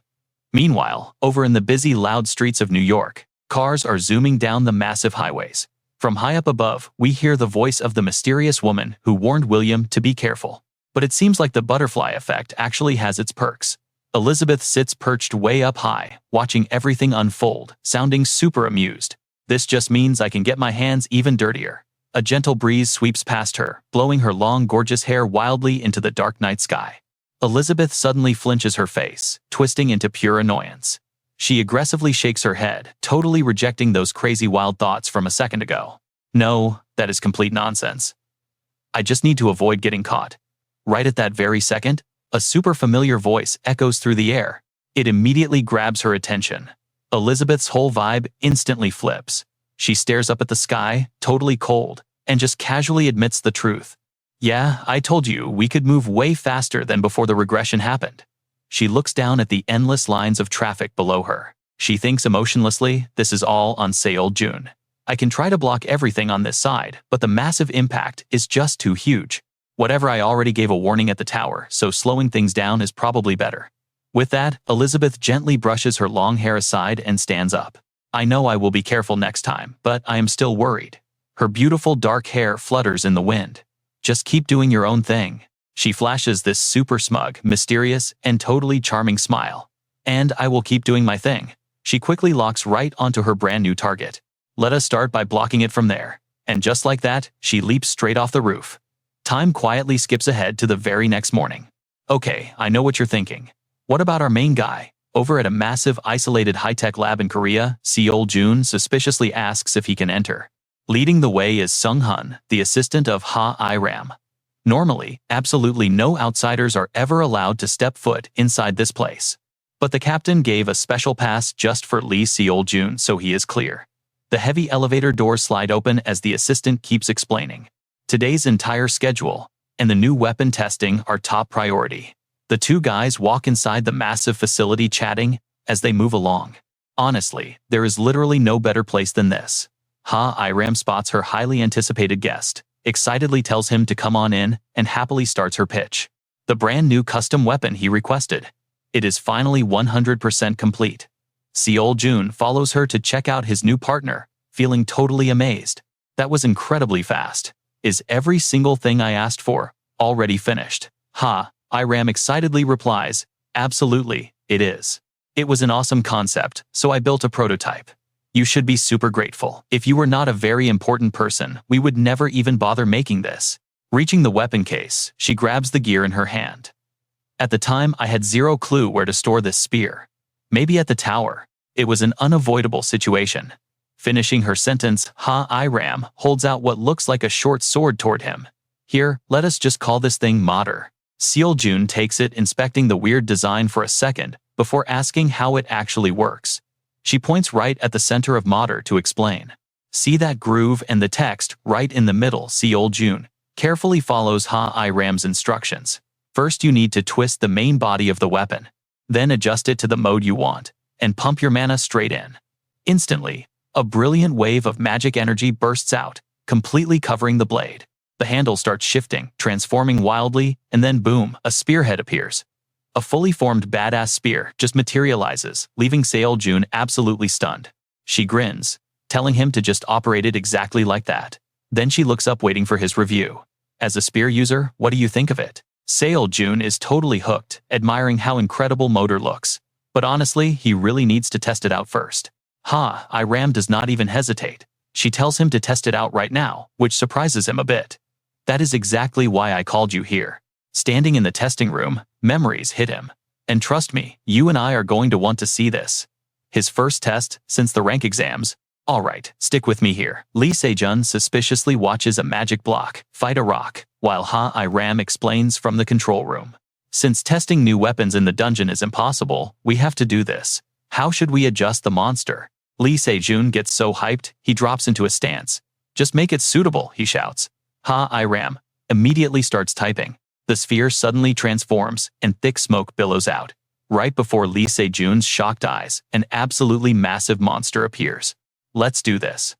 Meanwhile, over in the busy, loud streets of New York, cars are zooming down the massive highways. From high up above, we hear the voice of the mysterious woman who warned William to be careful. But it seems like the butterfly effect actually has its perks. Elizabeth sits perched way up high, watching everything unfold, sounding super amused. This just means I can get my hands even dirtier. A gentle breeze sweeps past her, blowing her long, gorgeous hair wildly into the dark night sky. Elizabeth suddenly flinches her face, twisting into pure annoyance. She aggressively shakes her head, totally rejecting those crazy wild thoughts from a second ago. No, that is complete nonsense. I just need to avoid getting caught. Right at that very second, a super familiar voice echoes through the air. It immediately grabs her attention. Elizabeth's whole vibe instantly flips. She stares up at the sky, totally cold, and just casually admits the truth. Yeah, I told you we could move way faster than before the regression happened. She looks down at the endless lines of traffic below her. She thinks emotionlessly, this is all on Se-jun. I can try to block everything on this side, but the massive impact is just too huge. Whatever, I already gave a warning at the tower, so slowing things down is probably better. With that, Elizabeth gently brushes her long hair aside and stands up. I know I will be careful next time, but I am still worried. Her beautiful dark hair flutters in the wind. Just keep doing your own thing. She flashes this super smug, mysterious, and totally charming smile. And I will keep doing my thing. She quickly locks right onto her brand new target. Let us start by blocking it from there. And just like that, she leaps straight off the roof. Time quietly skips ahead to the very next morning. Okay, I know what you're thinking. What about our main guy? Over at a massive isolated high-tech lab in Korea, Se-jun suspiciously asks if he can enter. Leading the way is Sung-hun, the assistant of Ha-I-ram. Normally, absolutely no outsiders are ever allowed to step foot inside this place. But the captain gave a special pass just for Lee Se-jun, so he is clear. The heavy elevator doors slide open as the assistant keeps explaining. Today's entire schedule and the new weapon testing are top priority. The two guys walk inside the massive facility chatting as they move along. Honestly, there is literally no better place than this. Ha-I-ram spots her highly anticipated guest, excitedly tells him to come on in, and happily starts her pitch. The brand new custom weapon he requested. It is finally 100% complete. Se-jun follows her to check out his new partner, feeling totally amazed. That was incredibly fast. Is every single thing I asked for already finished? Ha-I-ram excitedly replies, absolutely, it is. It was an awesome concept, so I built a prototype. You should be super grateful. If you were not a very important person, we would never even bother making this. Reaching the weapon case, she grabs the gear in her hand. At the time, I had zero clue where to store this spear. Maybe at the tower. It was an unavoidable situation. Finishing her sentence, Ha-I-ram holds out what looks like a short sword toward him. Here, let us just call this thing Mater. Se-jun takes it, inspecting the weird design for a second before asking how it actually works. She points right at the center of Mater to explain. See that groove and the text right in the middle? Se-jun carefully follows Ha-I-ram's instructions. First, you need to twist the main body of the weapon. Then adjust it to the mode you want, and pump your mana straight in. Instantly, a brilliant wave of magic energy bursts out, completely covering the blade. The handle starts shifting, transforming wildly, and then boom, a spearhead appears. A fully formed badass spear just materializes, leaving Se-jun absolutely stunned. She grins, telling him to just operate it exactly like that. Then she looks up, waiting for his review. As a spear user, what do you think of it? Se-jun is totally hooked, admiring how incredible Motor looks. But honestly, he really needs to test it out first. Ha-I-ram does not even hesitate. She tells him to test it out right now, which surprises him a bit. That is exactly why I called you here. Standing in the testing room, memories hit him. And trust me, you and I are going to want to see this. His first test since the rank exams. Alright, stick with me here. Lee Se-jun suspiciously watches a magic block fight a rock, while Ha-I-ram explains from the control room. Since testing new weapons in the dungeon is impossible, we have to do this. How should we adjust the monster? Lee Se-jun gets so hyped, he drops into a stance. Just make it suitable, he shouts. Ha-I-ram immediately starts typing. The sphere suddenly transforms, and thick smoke billows out. Right before Lee Se-jun's shocked eyes, an absolutely massive monster appears. Let's do this.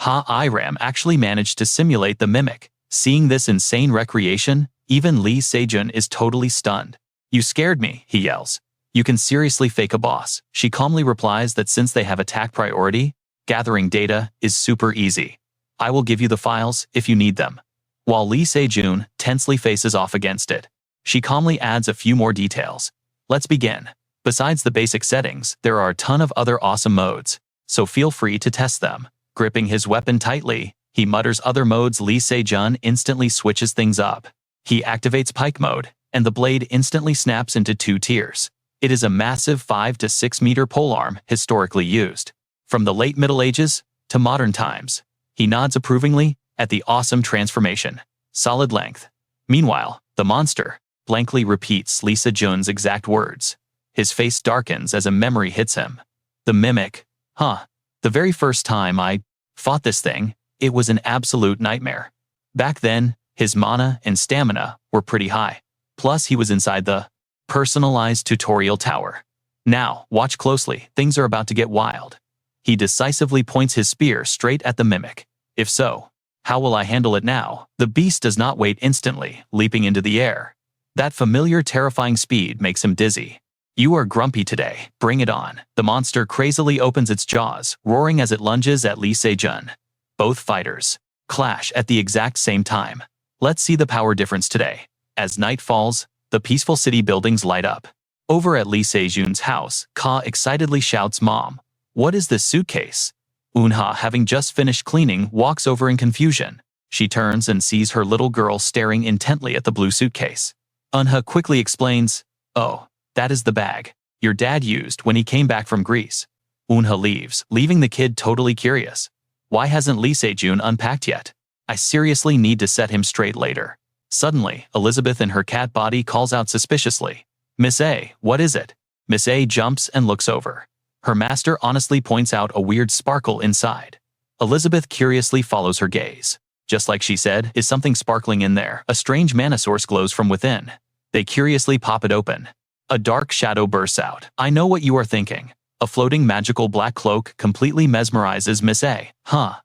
Ha-I-ram actually managed to simulate the mimic. Seeing this insane recreation, even Lee Se-jun is totally stunned. You scared me, he yells. You can seriously fake a boss. She calmly replies that since they have attack priority, gathering data is super easy. I will give you the files if you need them. While Lee Se-jun tensely faces off against it, she calmly adds a few more details. Let's begin. Besides the basic settings, there are a ton of other awesome modes, so feel free to test them. Gripping his weapon tightly, he mutters other modes. Lee Se-jun instantly switches things up. He activates pike mode, and the blade instantly snaps into 2 tiers. It is a massive 5 to 6 meter polearm historically used. From the late Middle Ages to modern times. He nods approvingly at the awesome transformation. Solid length. Meanwhile, the monster blankly repeats Lee Se-jun's exact words. His face darkens as a memory hits him. The mimic. The very first time I fought this thing, it was an absolute nightmare. Back then, his mana and stamina were pretty high. Plus, he was inside the personalized tutorial tower. Now, watch closely, things are about to get wild. He decisively points his spear straight at the mimic. If so, how will I handle it now? The beast does not wait, instantly leaping into the air. That familiar terrifying speed makes him dizzy. You are grumpy today. Bring it on. The monster crazily opens its jaws, roaring as it lunges at Lee Se-jun. Both fighters clash at the exact same time. Let's see the power difference today. As night falls, the peaceful city buildings light up. Over at Lee Se-jun's house, Ka excitedly shouts, "Mom, what is this suitcase?" Eun-ha, having just finished cleaning, walks over in confusion. She turns and sees her little girl staring intently at the blue suitcase. Eun-ha quickly explains, "Oh, that is the bag your dad used when he came back from Greece." Eun-ha leaves, leaving the kid totally curious. Why hasn't Lee Se-jun unpacked yet? I seriously need to set him straight later. Suddenly, Elizabeth in her cat body calls out suspiciously, "Miss A, what is it?" Miss A jumps and looks over. Her master honestly points out a weird sparkle inside. Elizabeth curiously follows her gaze. Just like she said, is something sparkling in there. A strange mana source glows from within. They curiously pop it open. A dark shadow bursts out. I know what you are thinking. A floating magical black cloak completely mesmerizes Miss A.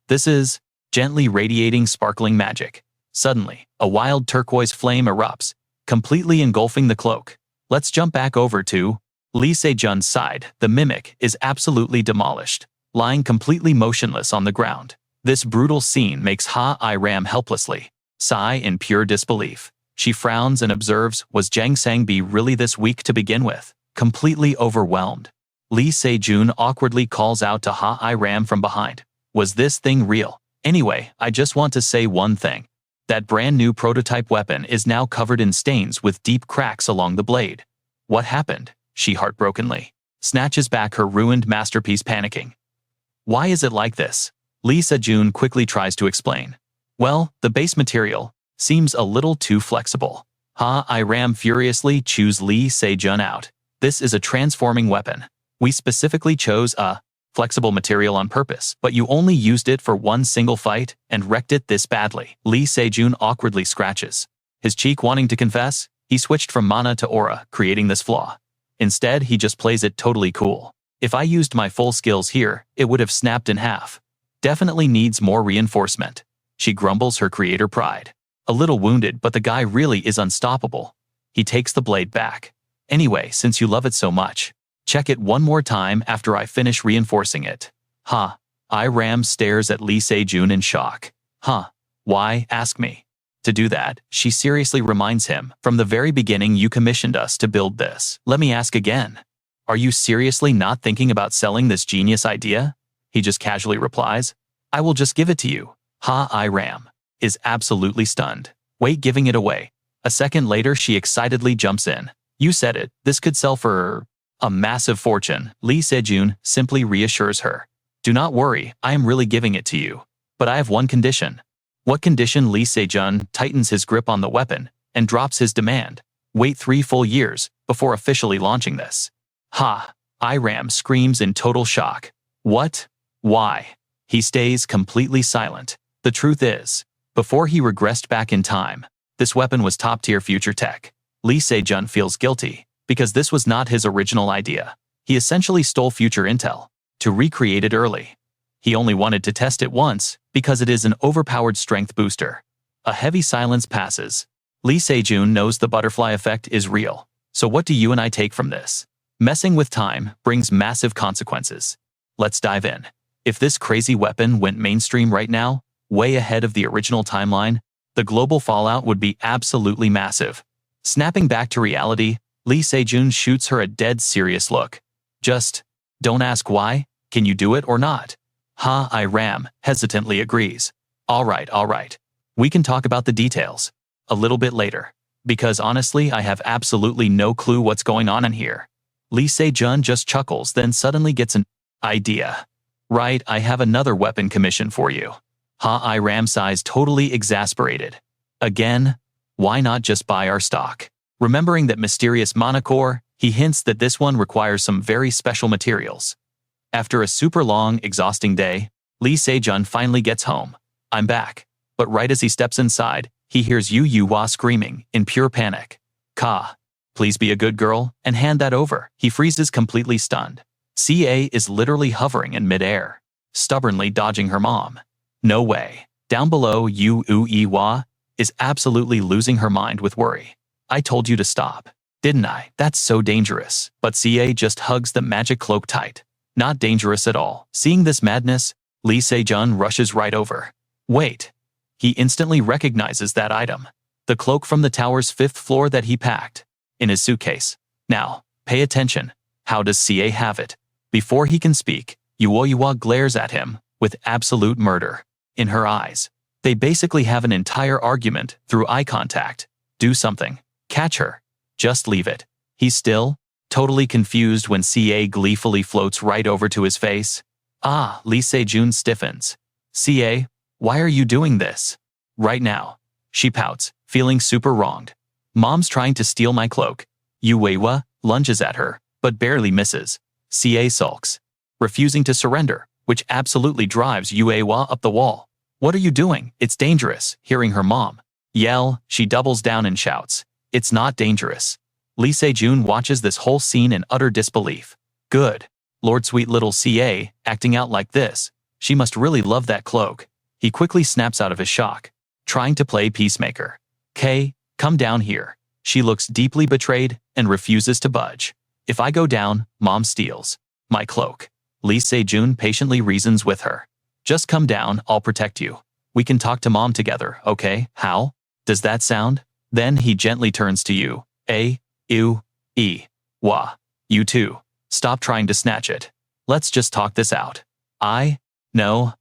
This is gently radiating sparkling magic. Suddenly, a wild turquoise flame erupts, completely engulfing the cloak. Let's jump back over to Lee Se-jun's side. The mimic is absolutely demolished, lying completely motionless on the ground. This brutal scene makes Ha-I-ram helplessly sigh in pure disbelief. She frowns and observes, was Jang Sang-bi really this weak to begin with? Completely overwhelmed. Lee Se-jun awkwardly calls out to Ha-I-ram from behind. Was this thing real? Anyway, I just want to say one thing. That brand new prototype weapon is now covered in stains with deep cracks along the blade. What happened? She heartbrokenly snatches back her ruined masterpiece, panicking. Why is it like this? Lee Se-jun quickly tries to explain. Well, the base material seems a little too flexible. Ha-I-ram furiously chews Lee Se-jun out. This is a transforming weapon. We specifically chose a flexible material on purpose, but you only used it for one single fight and wrecked it this badly. Lee Se-jun awkwardly scratches his cheek, wanting to confess. He switched from mana to aura, creating this flaw. Instead, he just plays it totally cool. If I used my full skills here, it would have snapped in half. Definitely needs more reinforcement. She grumbles, her creator pride. A little wounded, but the guy really is unstoppable. He takes the blade back. Anyway, since you love it so much, check it one more time after I finish reinforcing it. I-ram stares at Lee Se-jun in shock. Why? Ask me. To do that, she seriously reminds him, from the very beginning you commissioned us to build this. Let me ask again. Are you seriously not thinking about selling this genius idea? He just casually replies, I will just give it to you. Ha-I-ram is absolutely stunned. Wait, giving it away. A second later, she excitedly jumps in. You said it, this could sell for a massive fortune. Lee Se-jun simply reassures her. Do not worry, I am really giving it to you. But I have one condition. What condition? Lee Se-jun tightens his grip on the weapon and drops his demand. Wait 3 full years before officially launching this. Ha-I-ram screams in total shock. What? Why? He stays completely silent. The truth is, before he regressed back in time, this weapon was top-tier future tech. Lee Se-jun feels guilty, because this was not his original idea. He essentially stole future intel to recreate it early. He only wanted to test it once, because it is an overpowered strength booster. A heavy silence passes. Lee Se-jun knows the butterfly effect is real. So what do you and I take from this? Messing with time brings massive consequences. Let's dive in. If this crazy weapon went mainstream right now, way ahead of the original timeline, the global fallout would be absolutely massive. Snapping back to reality, Lee Se-jun shoots her a dead serious look. Just, don't ask why, can you do it or not? Ha-I-ram hesitantly agrees. All right. We can talk about the details a little bit later. Because honestly, I have absolutely no clue what's going on in here. Lee Se-jun just chuckles, then suddenly gets an idea. Right, I have another weapon commission for you. Ha-I-ram sighs, totally exasperated. Again? Why not just buy our stock? Remembering that mysterious mana core, he hints that this one requires some very special materials. After a super long, exhausting day, Lee Se-jun finally gets home. I'm back. But right as he steps inside, he hears Yu Yuhua screaming, in pure panic. Ka, please be a good girl, and hand that over. He freezes, completely stunned. CA is literally hovering in midair, stubbornly dodging her mom. No way. Down below, Yu Yuhua is absolutely losing her mind with worry. I told you to stop. Didn't I? That's so dangerous. But CA just hugs the magic cloak tight. Not dangerous at all. Seeing this madness, Lee Se-jun rushes right over. Wait. He instantly recognizes that item. The cloak from the tower's 5th floor that he packed in his suitcase. Now, pay attention. How does CA have it? Before he can speak, Yuoyuwa glares at him with absolute murder in her eyes. They basically have an entire argument through eye contact. Do something. Catch her. Just leave it. He's still totally confused when CA gleefully floats right over to his face. Ah, Lee Se-jun stiffens. CA, why are you doing this? Right now. She pouts, feeling super wronged. Mom's trying to steal my cloak. Yuewa lunges at her, but barely misses. CA sulks, refusing to surrender, which absolutely drives Yuewa up the wall. What are you doing? It's dangerous. Hearing her mom yell, she doubles down and shouts, it's not dangerous. Lee Se-jun watches this whole scene in utter disbelief. Good. Lord sweet little CA, acting out like this. She must really love that cloak. He quickly snaps out of his shock, trying to play peacemaker. Kay, come down here. She looks deeply betrayed and refuses to budge. If I go down, Mom steals my cloak. Lee Se-jun patiently reasons with her. Just come down, I'll protect you. We can talk to Mom together, okay? How? Does that sound? Then he gently turns to you. Wah. You too. Stop trying to snatch it. Let's just talk this out. I know.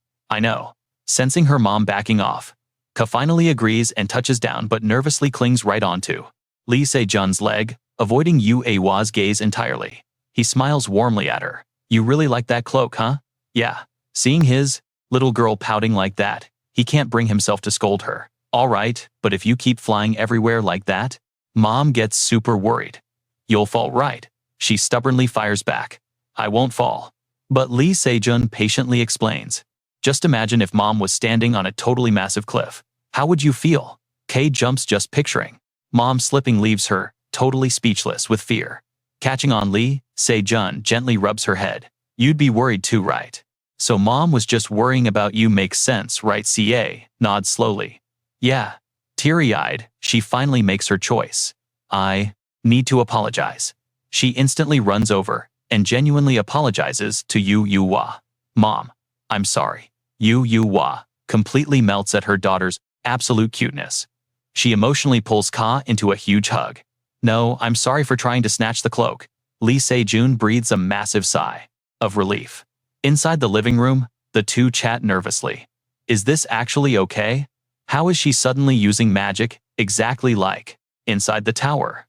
Sensing her mom backing off, Ka finally agrees and touches down but nervously clings right onto Lee Se-jun's leg, avoiding Yuewa's gaze entirely. He smiles warmly at her. You really like that cloak, huh? Yeah. Seeing his little girl pouting like that, he can't bring himself to scold her. All right, but if you keep flying everywhere like that, Mom gets super worried. You'll fall, right? She stubbornly fires back. I won't fall. But Lee Se-jun patiently explains. Just imagine if Mom was standing on a totally massive cliff. How would you feel? Kay jumps just picturing Mom slipping, leaves her totally speechless with fear. Catching on, Lee Se-jun gently rubs her head. You'd be worried too, right? So Mom was just worrying about you, makes sense, right? CA nods slowly. Yeah. Teary-eyed, she finally makes her choice. I need to apologize. She instantly runs over and genuinely apologizes to Yuewa. Mom, I'm sorry. Yuewa completely melts at her daughter's absolute cuteness. She emotionally pulls Ka into a huge hug. No, I'm sorry for trying to snatch the cloak. Lee Se-jun breathes a massive sigh of relief. Inside the living room, the two chat nervously. Is this actually okay? How is she suddenly using magic, exactly like inside the tower?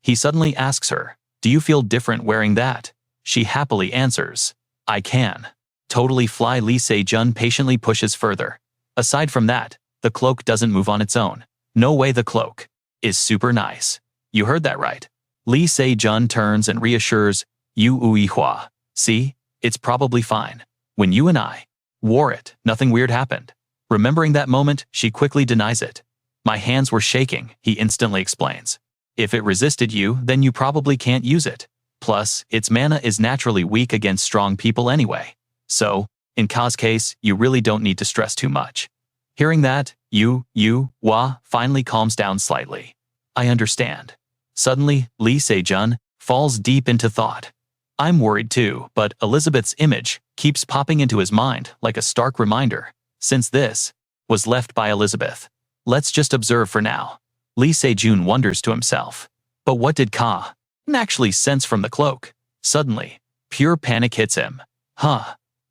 He suddenly asks her, do you feel different wearing that? She happily answers, I can. Totally fly. Lee Se-jun patiently pushes further. Aside from that, the cloak doesn't move on its own. No way, the cloak is super nice. You heard that right. Lee Se-jun turns and reassures Yuewa. See, it's probably fine. When you and I wore it, nothing weird happened. Remembering that moment, she quickly denies it. My hands were shaking, he instantly explains. If it resisted you, then you probably can't use it. Plus, its mana is naturally weak against strong people anyway. So, in Ka's case, you really don't need to stress too much. Hearing that, Yuewa finally calms down slightly. I understand. Suddenly, Lee Se-jun falls deep into thought. I'm worried too, but Elizabeth's image keeps popping into his mind like a stark reminder. Since this was left by Elizabeth, let's just observe for now. Lee Se-jun wonders to himself. But what did Ka actually sense from the cloak? Suddenly, pure panic hits him.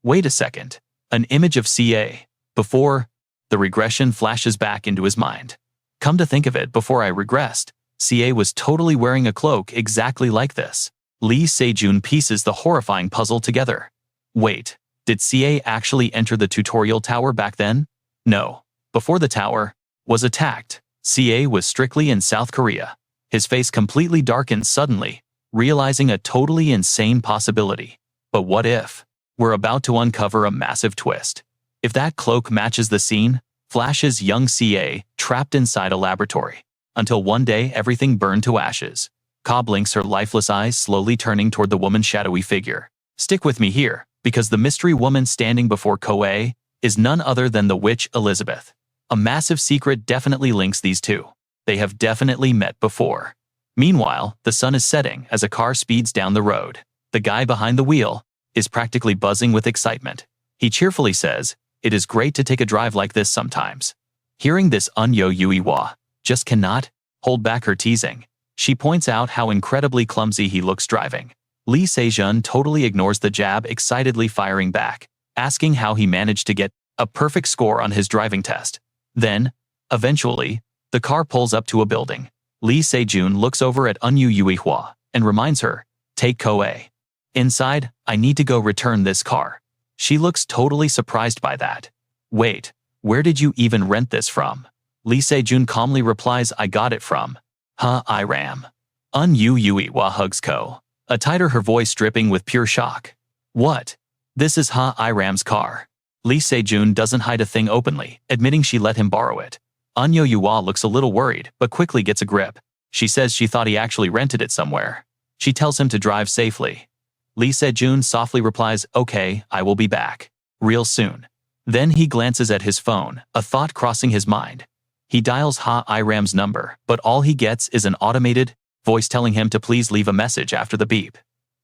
Wait a second. An image of CA. Before, the regression flashes back into his mind. Come to think of it, before I regressed, CA was totally wearing a cloak exactly like this. Lee Se-jun pieces the horrifying puzzle together. Wait, did CA actually enter the tutorial tower back then? No. Before the tower was attacked, CA was strictly in South Korea. His face completely darkened suddenly, realizing a totally insane possibility. But what if? We're about to uncover a massive twist. If that cloak matches the scene, flashes young CA trapped inside a laboratory. Until one day everything burned to ashes. Ka blinks her lifeless eyes, slowly turning toward the woman's shadowy figure. Stick with me here, because the mystery woman standing before Coa is none other than the witch Elizabeth. A massive secret definitely links these two. They have definitely met before. Meanwhile, the sun is setting as a car speeds down the road. The guy behind the wheel is practically buzzing with excitement. He cheerfully says, "It is great to take a drive like this sometimes." Hearing this, Unyo Yuiwa just cannot hold back her teasing. She points out how incredibly clumsy he looks driving. Lee Se-jun totally ignores the jab, excitedly firing back, asking how he managed to get a perfect score on his driving test. Then, eventually, the car pulls up to a building. Lee Se-jun looks over at Unyo Yuiwa and reminds her, "Take Coa inside, I need to go return this car." She looks totally surprised by that. "Wait, where did you even rent this from?" Lee Se-jun calmly replies, "I got it from Iram." Unyo Yuiwa hugs Ko, a tighter, her voice dripping with pure shock. "What? This is Iram's car." Lee Se-jun doesn't hide a thing openly, admitting she let him borrow it. Unyo Yuiwa looks a little worried, but quickly gets a grip. She says she thought he actually rented it somewhere. She tells him to drive safely. Lee Se-jun softly replies, "Okay, I will be back real soon." Then he glances at his phone, a thought crossing his mind. He dials Iram's number, but all he gets is an automated voice telling him to please leave a message after the beep.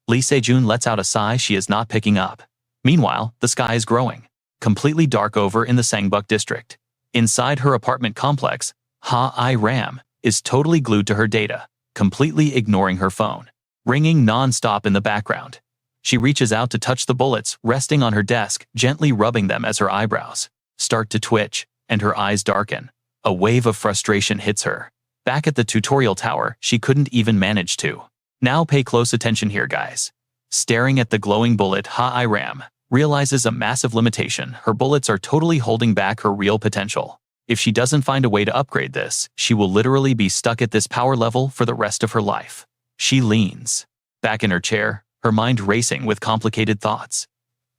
Lee Se-jun lets out a sigh she is not picking up. Meanwhile, the sky is growing completely dark over in the Sangbuk district. Inside her apartment complex, Iram is totally glued to her data, completely ignoring her phone, ringing non-stop in the background. She reaches out to touch the bullets resting on her desk, gently rubbing them as her eyebrows start to twitch and her eyes darken. A wave of frustration hits her. Back at the tutorial tower, she couldn't even manage to. Now pay close attention here, guys. Staring at the glowing bullet, Iram realizes a massive limitation. Her bullets are totally holding back her real potential. If she doesn't find a way to upgrade this, she will literally be stuck at this power level for the rest of her life. She leans back in her chair, her mind racing with complicated thoughts.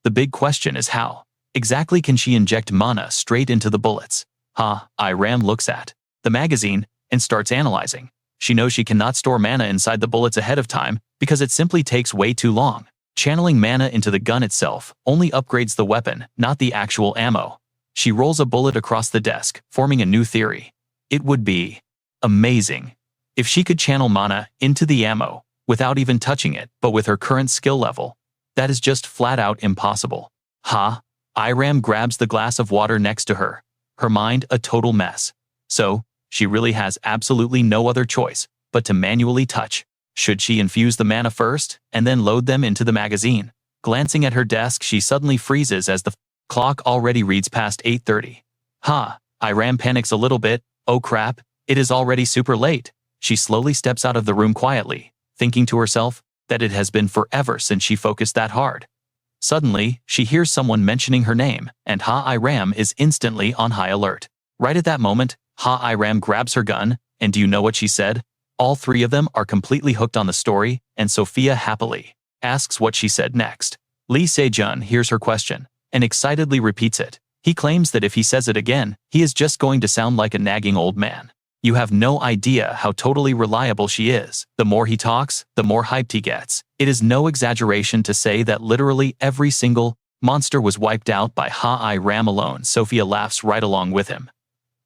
The big question is how exactly can she inject mana straight into the bullets? Iram looks at the magazine and starts analyzing. She knows she cannot store mana inside the bullets ahead of time because it simply takes way too long. Channeling mana into the gun itself only upgrades the weapon, not the actual ammo. She rolls a bullet across the desk, forming a new theory. It would be amazing if she could channel mana into the ammo without even touching it, but with her current skill level, that is just flat out impossible. Iram grabs the glass of water next to her, her mind a total mess. So, she really has absolutely no other choice but to manually touch. Should she infuse the mana first and then load them into the magazine? Glancing at her desk, she suddenly freezes as the clock already reads past 8:30. Iram panics a little bit. Oh crap, it is already super late. She slowly steps out of the room quietly, thinking to herself that it has been forever since she focused that hard. Suddenly, she hears someone mentioning her name, and Iram is instantly on high alert. Right at that moment, Iram grabs her gun, and do you know what she said? All three of them are completely hooked on the story, and Sophia happily asks what she said next. Lee Se-jun hears her question and excitedly repeats it. He claims that if he says it again, he is just going to sound like a nagging old man. You have no idea how totally reliable she is. The more he talks, the more hyped he gets. It is no exaggeration to say that literally every single monster was wiped out by Iram alone. Sophia laughs right along with him.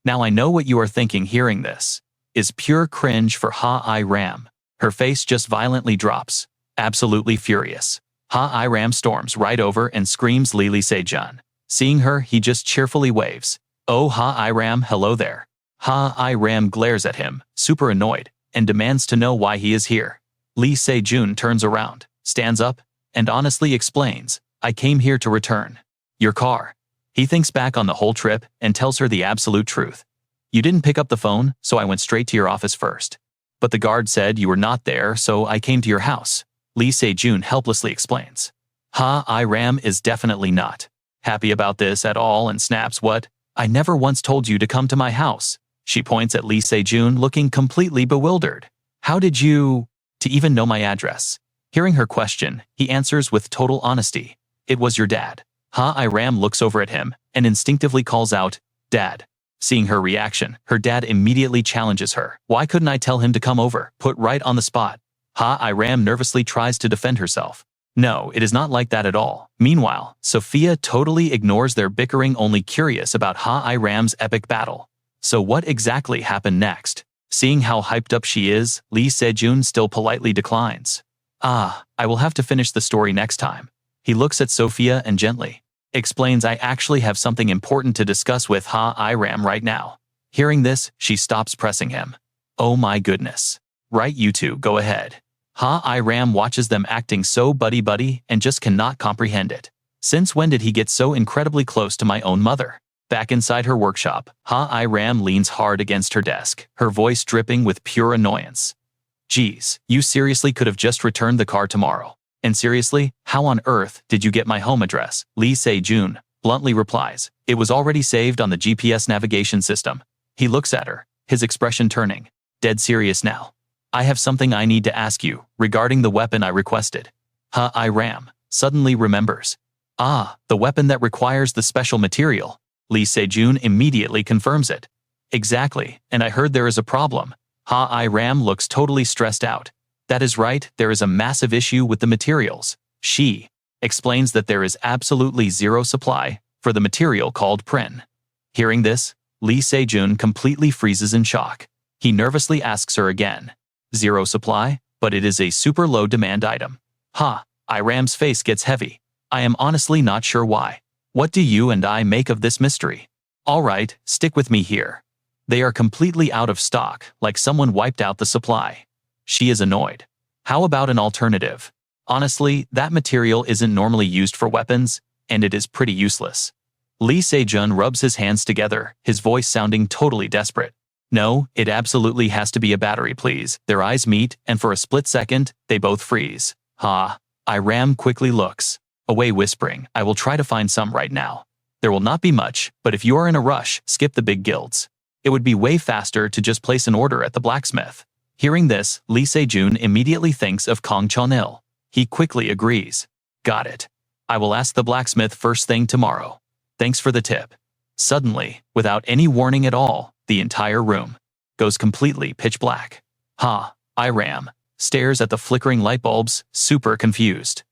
Now I know what you are thinking hearing this. Is pure cringe for Iram. Her face just violently drops, absolutely furious. Iram storms right over and screams Lee Se-jun. Seeing her, he just cheerfully waves. Oh Iram, hello there. Iram glares at him, super annoyed, and demands to know why he is here. Lee Se-jun turns around, stands up, and honestly explains, I came here to return your car. He thinks back on the whole trip and tells her the absolute truth. You didn't pick up the phone, so I went straight to your office first. But the guard said you were not there, so I came to your house. Lee Se-jun helplessly explains. Iram is definitely not happy about this at all and snaps, what? I never once told you to come to my house. She points at Lee Se-jun looking completely bewildered. How did you to even know my address? Hearing her question, he answers with total honesty. It was your dad. Iram looks over at him and instinctively calls out, Dad. Seeing her reaction, her dad immediately challenges her. Why couldn't I tell him to come over? Put right on the spot. Iram nervously tries to defend herself. No, it is not like that at all. Meanwhile, Sophia totally ignores their bickering, only curious about Iram's epic battle. So what exactly happened next? Seeing how hyped up she is, Lee Se-jun still politely declines. I will have to finish the story next time. He looks at Sophia and gently explains, I actually have something important to discuss with Ha-I-Ram right now. Hearing this, she stops pressing him. Oh my goodness. Right, you two, go ahead. Ha-I-Ram watches them acting so buddy-buddy and just cannot comprehend it. Since when did he get so incredibly close to my own mother? Back inside her workshop, Ha-I-Ram leans hard against her desk, her voice dripping with pure annoyance. Geez, you seriously could have just returned the car tomorrow. And seriously, how on earth did you get my home address? Lee Se-jun bluntly replies, it was already saved on the GPS navigation system. He looks at her, his expression turning dead serious now. I have something I need to ask you regarding the weapon I requested. Ha-I-Ram suddenly remembers. The weapon that requires the special material. Lee Se-jun immediately confirms it. Exactly, and I heard there is a problem. Ha-I-Ram looks totally stressed out. That is right, there is a massive issue with the materials. She explains that there is absolutely zero supply for the material called prin. Hearing this, Lee Se-jun completely freezes in shock. He nervously asks her again. Zero supply, but it is a super low demand item. Ha-I-Ram's face gets heavy. I am honestly not sure why. What do you and I make of this mystery? All right, stick with me here. They are completely out of stock, like someone wiped out the supply. She is annoyed. How about an alternative? Honestly, that material isn't normally used for weapons, and it is pretty useless. Lee Se-jun rubs his hands together, his voice sounding totally desperate. No, it absolutely has to be a battery, please. Their eyes meet, and for a split second, they both freeze. Ha-I-Ram quickly looks away, whispering, I will try to find some right now. There will not be much, but if you are in a rush, skip the big guilds. It would be way faster to just place an order at the blacksmith. Hearing this, Lee Se-jun immediately thinks of Kong Chon-il. He quickly agrees. Got it. I will ask the blacksmith first thing tomorrow. Thanks for the tip. Suddenly, without any warning at all, the entire room goes completely pitch black. Ha-I-Ram stares at the flickering light bulbs, super confused.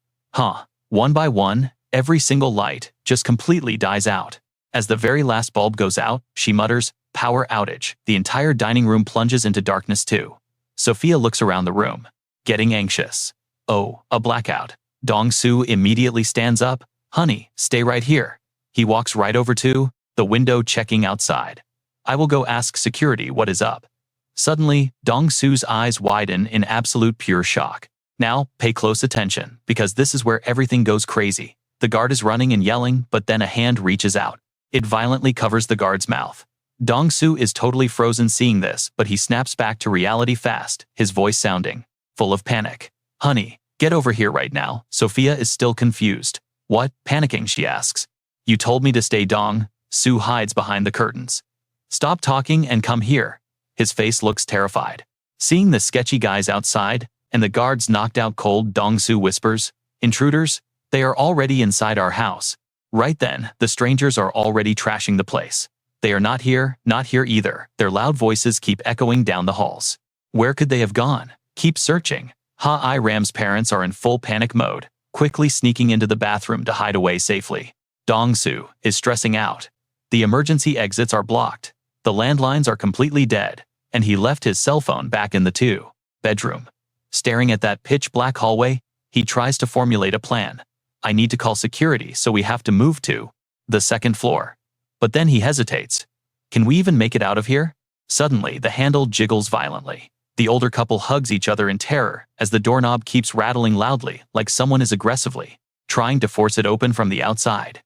One by one, every single light just completely dies out. As the very last bulb goes out, she mutters, power outage. The entire dining room plunges into darkness too. Sophia looks around the room, getting anxious. Oh, a blackout. Dong-soo immediately stands up. Honey, stay right here. He walks right over to the window, checking outside. I will go ask security what is up. Suddenly, Dong-soo's eyes widen in absolute pure shock. Now, pay close attention, because this is where everything goes crazy. The guard is running and yelling, but then a hand reaches out. It violently covers the guard's mouth. Dong-soo is totally frozen seeing this, but he snaps back to reality fast, his voice sounding full of panic. Honey, get over here right now. Sophia is still confused. What? Panicking, she asks. You told me to stay. Dong-soo hides behind the curtains. Stop talking and come here. His face looks terrified. Seeing the sketchy guys outside, and the guards knocked out cold, Dong-soo whispers, intruders? They are already inside our house. Right then, the strangers are already trashing the place. They are not here either. Their loud voices keep echoing down the halls. Where could they have gone? Keep searching. Ha-I-Ram's parents are in full panic mode, quickly sneaking into the bathroom to hide away safely. Dong-soo is stressing out. The emergency exits are blocked. The landlines are completely dead, and he left his cell phone back in the bedroom. Staring at that pitch-black hallway, he tries to formulate a plan. I need to call security, so we have to move to the second floor. But then he hesitates. Can we even make it out of here? Suddenly, the handle jiggles violently. The older couple hugs each other in terror as the doorknob keeps rattling loudly, like someone is aggressively trying to force it open from the outside.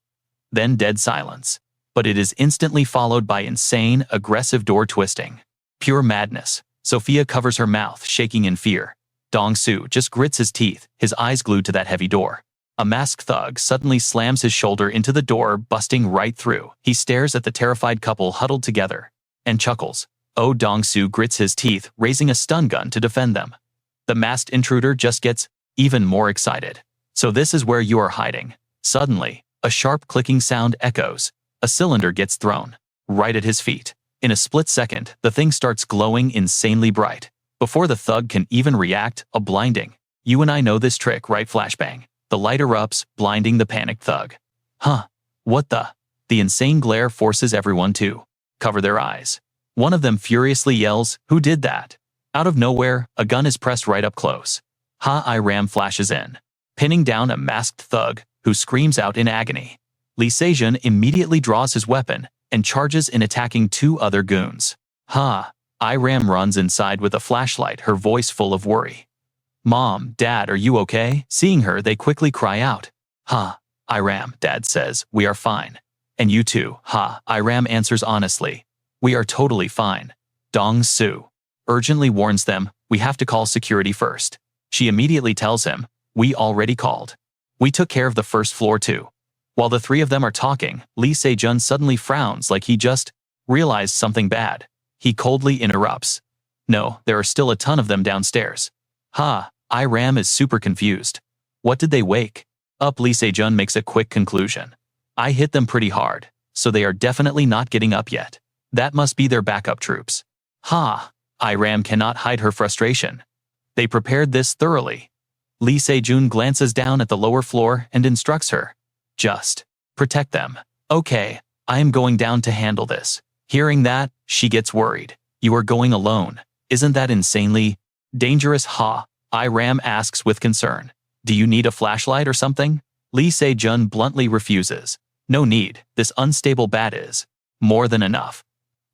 Then dead silence. But it is instantly followed by insane, aggressive door twisting. Pure madness. Sophia covers her mouth, shaking in fear. Dong-soo just grits his teeth, his eyes glued to that heavy door. A masked thug suddenly slams his shoulder into the door, busting right through. He stares at the terrified couple huddled together and chuckles. Oh, Dong-soo grits his teeth, raising a stun gun to defend them. The masked intruder just gets even more excited. So this is where you are hiding. Suddenly, a sharp clicking sound echoes. A cylinder gets thrown right at his feet. In a split second, the thing starts glowing insanely bright. Before the thug can even react, a blinding, "You and I know this trick, right?" flashbang. The light erupts, blinding the panicked thug. What the? The insane glare forces everyone to cover their eyes. One of them furiously yells, "Who did that?" Out of nowhere, a gun is pressed right up close. Iram flashes in, pinning down a masked thug, who screams out in agony. Lee Se-jun immediately draws his weapon and charges in attacking 2 other goons. Iram runs inside with a flashlight, her voice full of worry. "Mom, Dad, are you okay?" Seeing her, they quickly cry out. Iram, Dad says, "We are fine." "And you too?" Iram answers honestly. "We are totally fine." Dong-soo urgently warns them, "We have to call security first." She immediately tells him, "We already called. We took care of the first floor too." While the 3 of them are talking, Lee Se-jun suddenly frowns like he just realized something bad. He coldly interrupts. "No, there are still a ton of them downstairs." Iram is super confused. "What did they wake up?" Lee Se-jun makes a quick conclusion. "I hit them pretty hard, so they are definitely not getting up yet. That must be their backup troops." Iram cannot hide her frustration. "They prepared this thoroughly." Lee Se-jun glances down at the lower floor and instructs her. "Just protect them." "Okay, I am going down to handle this." Hearing that, she gets worried. "You are going alone. Isn't that insanely dangerous?" Iram asks with concern. "Do you need a flashlight or something?" Lee Se-jun bluntly refuses. "No need, this unstable bat is more than enough."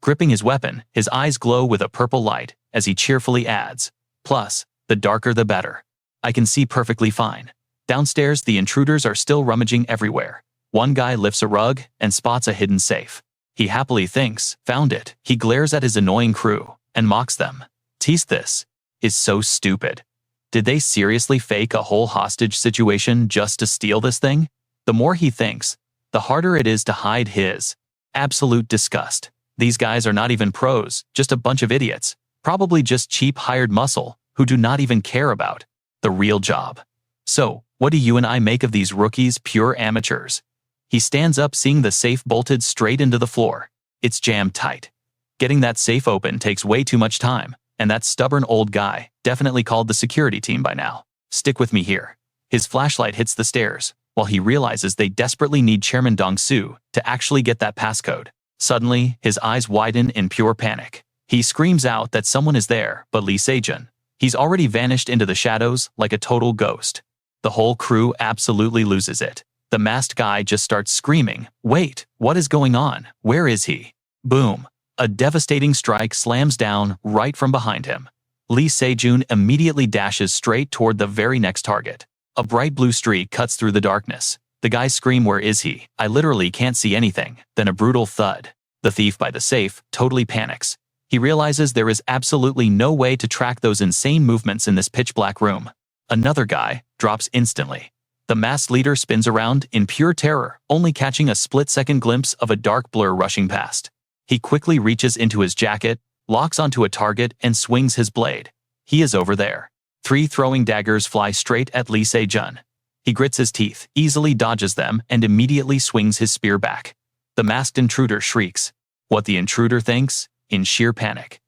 Gripping his weapon, his eyes glow with a purple light as he cheerfully adds, "Plus, the darker the better. I can see perfectly fine." Downstairs, the intruders are still rummaging everywhere. One guy lifts a rug and spots a hidden safe. He happily thinks, "Found it." He glares at his annoying crew and mocks them. This is so stupid. Did they seriously fake a whole hostage situation just to steal this thing? The more he thinks, the harder it is to hide his absolute disgust. These guys are not even pros, just a bunch of idiots, probably just cheap hired muscle, who do not even care about the real job. "So, what do you and I make of these rookies, pure amateurs?" He stands up, seeing the safe bolted straight into the floor. It's jammed tight. Getting that safe open takes way too much time, and that stubborn old guy definitely called the security team by now. "Stick with me here." His flashlight hits the stairs, while he realizes they desperately need Chairman Dong-soo to actually get that passcode. Suddenly, his eyes widen in pure panic. He screams out that someone is there, but Lee Se-jun. He's already vanished into the shadows like a total ghost. The whole crew absolutely loses it. The masked guy just starts screaming, "Wait, what is going on? Where is he?" Boom! A devastating strike slams down right from behind him. Lee Se-jun immediately dashes straight toward the very next target. A bright blue streak cuts through the darkness. The guys scream, "Where is he? I literally can't see anything." Then a brutal thud. The thief by the safe totally panics. He realizes there is absolutely no way to track those insane movements in this pitch-black room. Another guy drops instantly. The masked leader spins around in pure terror, only catching a split-second glimpse of a dark blur rushing past. He quickly reaches into his jacket, locks onto a target, and swings his blade. He is over there. 3 throwing daggers fly straight at Lee Se-jun. He grits his teeth, easily dodges them, and immediately swings his spear back. The masked intruder shrieks. What the intruder thinks? In sheer panic.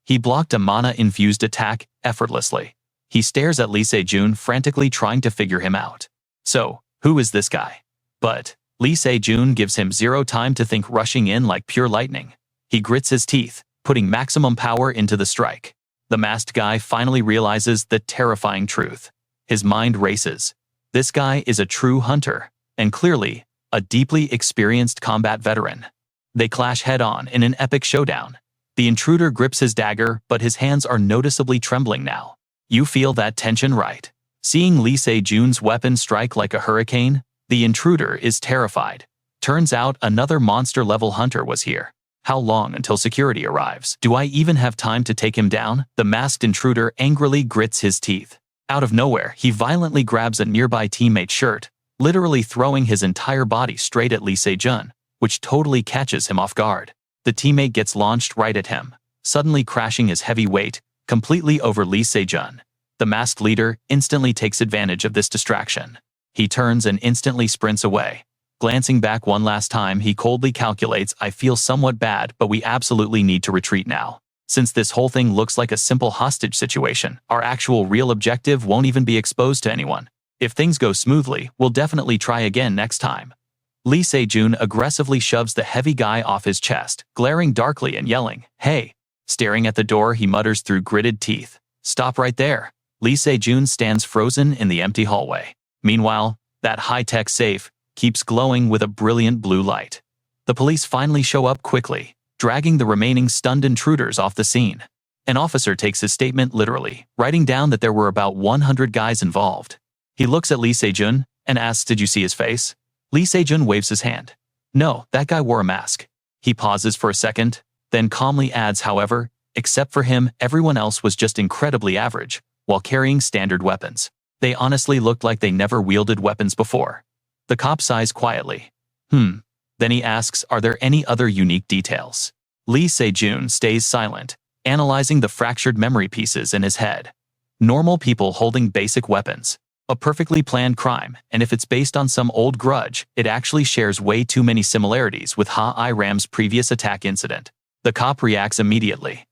He blocked a mana-infused attack effortlessly. He stares at Lee Se-jun, frantically trying to figure him out. So, who is this guy? But Lee Se-jun gives him zero time to think, rushing in like pure lightning. He grits his teeth, putting maximum power into the strike. The masked guy finally realizes the terrifying truth. His mind races. This guy is a true hunter, and clearly, a deeply experienced combat veteran. They clash head-on in an epic showdown. The intruder grips his dagger, but his hands are noticeably trembling now. You feel that tension, right? Seeing Lee Se-jun's weapon strike like a hurricane, the intruder is terrified. Turns out another monster-level hunter was here. How long until security arrives? Do I even have time to take him down? The masked intruder angrily grits his teeth. Out of nowhere, he violently grabs a nearby teammate's shirt, literally throwing his entire body straight at Lee Se-jun, which totally catches him off guard. The teammate gets launched right at him, suddenly crashing his heavy weight completely over Lee Se-jun. The masked leader instantly takes advantage of this distraction. He turns and instantly sprints away. Glancing back one last time, he coldly calculates, "I feel somewhat bad, but we absolutely need to retreat now. Since this whole thing looks like a simple hostage situation, our actual real objective won't even be exposed to anyone. If things go smoothly, we'll definitely try again next time." Lee Se-jun aggressively shoves the heavy guy off his chest, glaring darkly and yelling, "Hey!" Staring at the door, he mutters through gritted teeth, "Stop right there." Lee Se-jun stands frozen in the empty hallway. Meanwhile, that high-tech safe keeps glowing with a brilliant blue light. The police finally show up quickly, dragging the remaining stunned intruders off the scene. An officer takes his statement literally, writing down that there were about 100 guys involved. He looks at Lee Se-jun and asks, "Did you see his face?" Lee Se-jun waves his hand. "No, that guy wore a mask." He pauses for a second, then calmly adds, "However, except for him, everyone else was just incredibly average, while carrying standard weapons. They honestly looked like they never wielded weapons before." The cop sighs quietly. Then he asks, "Are there any other unique details?" Lee Se-jun stays silent, analyzing the fractured memory pieces in his head. Normal people holding basic weapons. A perfectly planned crime, and if it's based on some old grudge, it actually shares way too many similarities with Ha-I-Ram's previous attack incident. The cop reacts immediately.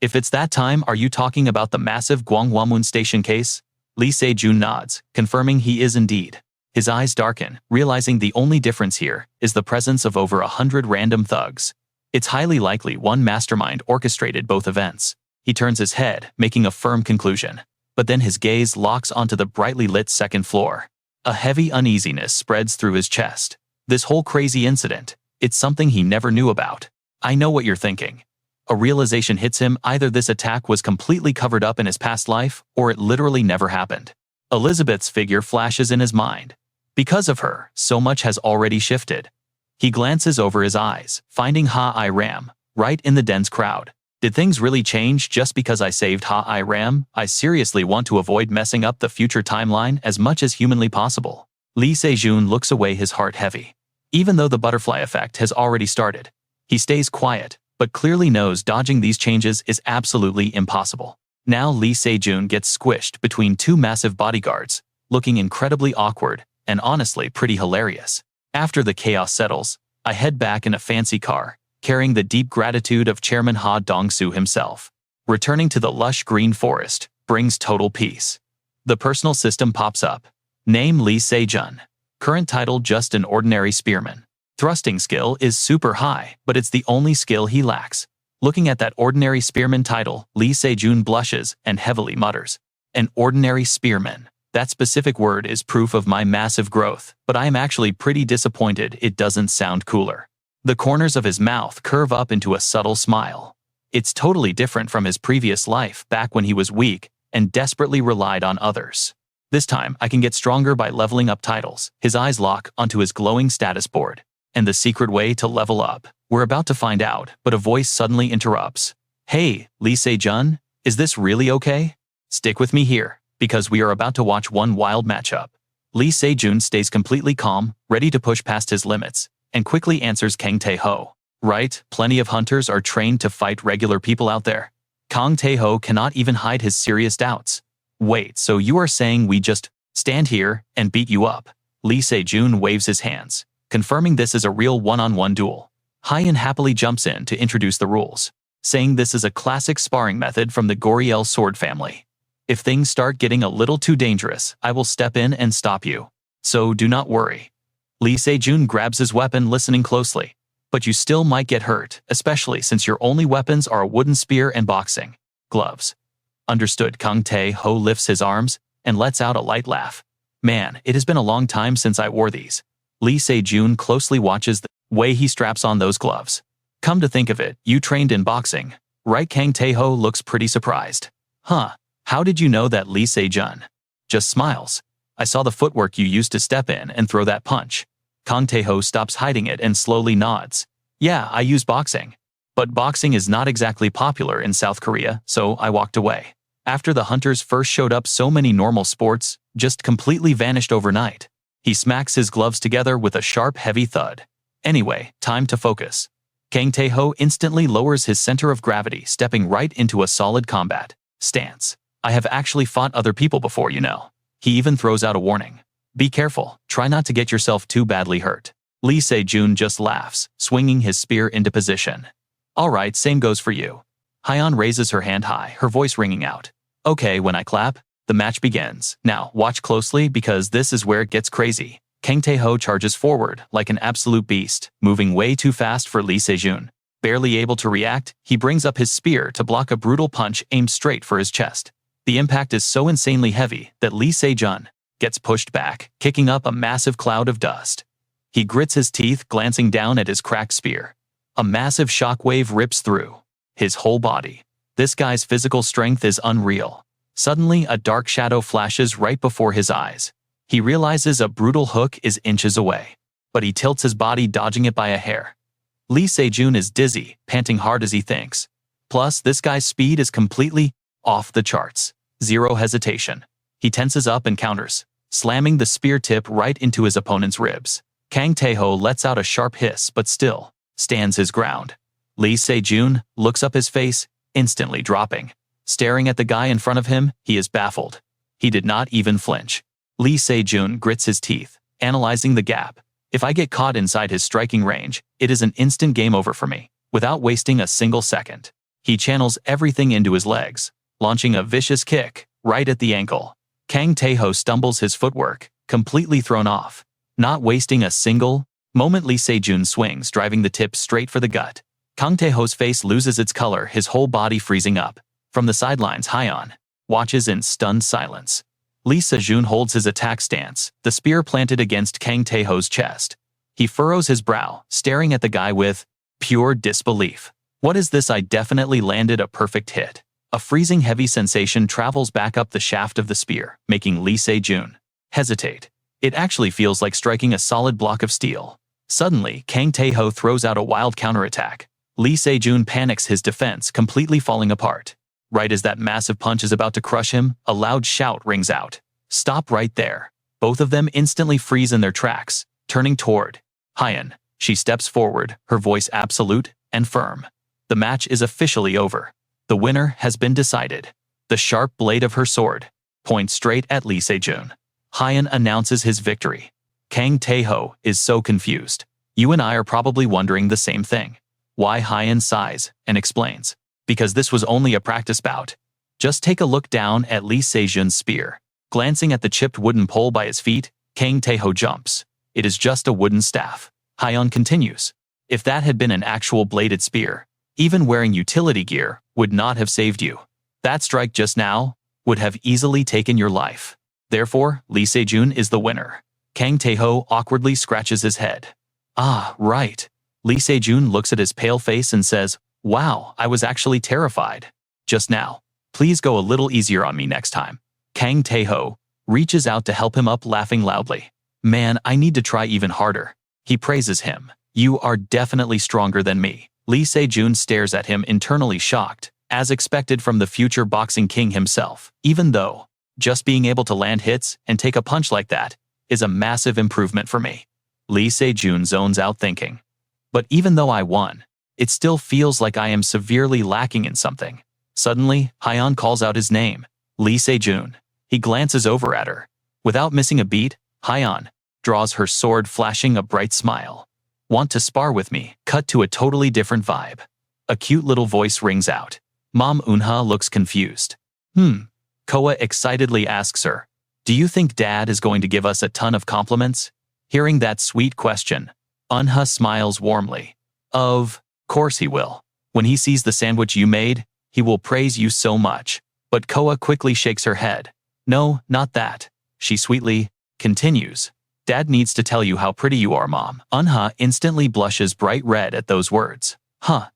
"If it's that time, are you talking about the massive Gwanghwamun station case?" Lee Se-jun nods, confirming he is indeed. His eyes darken, realizing the only difference here is the presence of over 100 random thugs. It's highly likely one mastermind orchestrated both events. He turns his head, making a firm conclusion. But then his gaze locks onto the brightly lit second floor. A heavy uneasiness spreads through his chest. This whole crazy incident, it's something he never knew about. I know what you're thinking. A realization hits him: either this attack was completely covered up in his past life, or it literally never happened. Elizabeth's figure flashes in his mind. Because of her, so much has already shifted. He glances over his eyes, finding Ha-I-Ram, right in the dense crowd. Did things really change just because I saved Ha-I-Ram? I seriously want to avoid messing up the future timeline as much as humanly possible. Lee Se-jun looks away, his heart heavy. Even though the butterfly effect has already started, he stays quiet, but clearly knows dodging these changes is absolutely impossible. Now Lee Se-jun gets squished between two massive bodyguards, looking incredibly awkward and honestly pretty hilarious. After the chaos settles, I head back in a fancy car, carrying the deep gratitude of Chairman Ha Dong-soo himself. Returning to the lush green forest brings total peace. The personal system pops up. Name Lee Se-jun. Current title just an ordinary spearman. Thrusting skill is super high, but it's the only skill he lacks. Looking at that ordinary spearman title, Lee Se-jun blushes and heavily mutters. An ordinary spearman. That specific word is proof of my massive growth, but I am actually pretty disappointed it doesn't sound cooler. The corners of his mouth curve up into a subtle smile. It's totally different from his previous life back when he was weak and desperately relied on others. This time, I can get stronger by leveling up titles. His eyes lock onto his glowing status board. And the secret way to level up? We're about to find out, but a voice suddenly interrupts. "Hey, Lee Se-jun, is this really okay? Stick with me here, because we are about to watch one wild matchup." Lee Se-jun stays completely calm, ready to push past his limits, and quickly answers Kang Tae-ho. "Right, plenty of hunters are trained to fight regular people out there." Kang Tae-ho cannot even hide his serious doubts. "Wait, so you are saying we just stand here and beat you up?" Lee Se-jun waves his hands, confirming this is a real one-on-one duel. Hyen happily jumps in to introduce the rules, saying this is a classic sparring method from the Goriel sword family. "If things start getting a little too dangerous, I will step in and stop you. So do not worry." Lee Se-jun grabs his weapon, listening closely. "But you still might get hurt, especially since your only weapons are a wooden spear and boxing gloves." "Understood." Kang Tae-ho lifts his arms and lets out a light laugh. "Man, it has been a long time since I wore these." Lee Se-jun closely watches the way he straps on those gloves. "Come to think of it, you trained in boxing, right?" Kang Tae-ho looks pretty surprised. "Huh, how did you know that?" Lee Se-jun just smiles. "I saw the footwork you used to step in and throw that punch." Kang Tae-ho stops hiding it and slowly nods. "Yeah, I use boxing. But boxing is not exactly popular in South Korea, so I walked away. After the hunters first showed up, so many normal sports just completely vanished overnight." He smacks his gloves together with a sharp, heavy thud. "Anyway, time to focus." Kang Tae-ho instantly lowers his center of gravity, stepping right into a solid combat stance. "I have actually fought other people before, you know." He even throws out a warning. "Be careful, try not to get yourself too badly hurt." Lee Se-jun just laughs, swinging his spear into position. "Alright, same goes for you." Hyen raises her hand high, her voice ringing out. "Okay, when I clap, the match begins. Now, watch closely because this is where it gets crazy." Kang Tae-ho charges forward like an absolute beast, moving way too fast for Lee Se-jun. Barely able to react, he brings up his spear to block a brutal punch aimed straight for his chest. The impact is so insanely heavy that Lee Se-jun gets pushed back, kicking up a massive cloud of dust. He grits his teeth, glancing down at his cracked spear. A massive shockwave rips through his whole body. This guy's physical strength is unreal. Suddenly, a dark shadow flashes right before his eyes. He realizes a brutal hook is inches away, but he tilts his body, dodging it by a hair. Lee Se-jun is dizzy, panting hard as he thinks. Plus, this guy's speed is completely off the charts. Zero hesitation. He tenses up and counters, slamming the spear tip right into his opponent's ribs. Kang Tae-ho lets out a sharp hiss but still stands his ground. Lee Se-jun looks up, his face instantly dropping. Staring at the guy in front of him, he is baffled. He did not even flinch. Lee Se-jun grits his teeth, analyzing the gap. If I get caught inside his striking range, it is an instant game over for me. Without wasting a single second, he channels everything into his legs, launching a vicious kick right at the ankle. Kang Tae-ho stumbles, his footwork completely thrown off. Not wasting a single moment, Lee Se-jun swings, driving the tip straight for the gut. Kang Tae-ho's face loses its color, his whole body freezing up. From the sidelines, Hyeon watches in stunned silence. Lee Se-jun holds his attack stance, the spear planted against Kang Tae-ho's chest. He furrows his brow, staring at the guy with pure disbelief. What is this? I definitely landed a perfect hit. A freezing heavy sensation travels back up the shaft of the spear, making Lee Se-jun hesitate. It actually feels like striking a solid block of steel. Suddenly, Kang Tae-ho throws out a wild counterattack. Lee Se-jun panics, his defense completely falling apart. Right as that massive punch is about to crush him, a loud shout rings out. Stop right there. Both of them instantly freeze in their tracks, turning toward Hyeon. She steps forward, her voice absolute and firm. The match is officially over. The winner has been decided. The sharp blade of her sword points straight at Lee Se-jun. Hyeon announces his victory. Kang Tae-ho is so confused. You and I are probably wondering the same thing. Why? Hyeon sighs and explains. Because this was only a practice bout. Just take a look down at Lee Se-jun's spear. Glancing at the chipped wooden pole by his feet, Kang Tae-ho jumps. It is just a wooden staff. Hyeon continues. If that had been an actual bladed spear, even wearing utility gear would not have saved you. That strike just now would have easily taken your life. Therefore, Lee Se-jun is the winner. Kang Tae-ho awkwardly scratches his head. Ah, right. Lee Se-jun looks at his pale face and says, wow, I was actually terrified just now. Please go a little easier on me next time. Kang Tae-ho reaches out to help him up, laughing loudly. Man, I need to try even harder. He praises him. You are definitely stronger than me. Lee Se-jun stares at him, internally shocked, as expected from the future boxing king himself. Even though just being able to land hits and take a punch like that is a massive improvement for me. Lee Se-jun zones out, thinking. But even though I won, it still feels like I am severely lacking in something. Suddenly, Hyeon calls out his name. Lee Se-jun. He glances over at her. Without missing a beat, Hyeon draws her sword, flashing a bright smile. Want to spar with me? Cut to a totally different vibe. A cute little voice rings out. Mom Eunha looks confused. Coa excitedly asks her. Do you think Dad is going to give us a ton of compliments? Hearing that sweet question, Eunha smiles warmly. Of course he will. When he sees the sandwich you made, he will praise you so much. But Coa quickly shakes her head. No, not that. She sweetly continues. Dad needs to tell you how pretty you are, Mom. Eunha instantly blushes bright red at those words.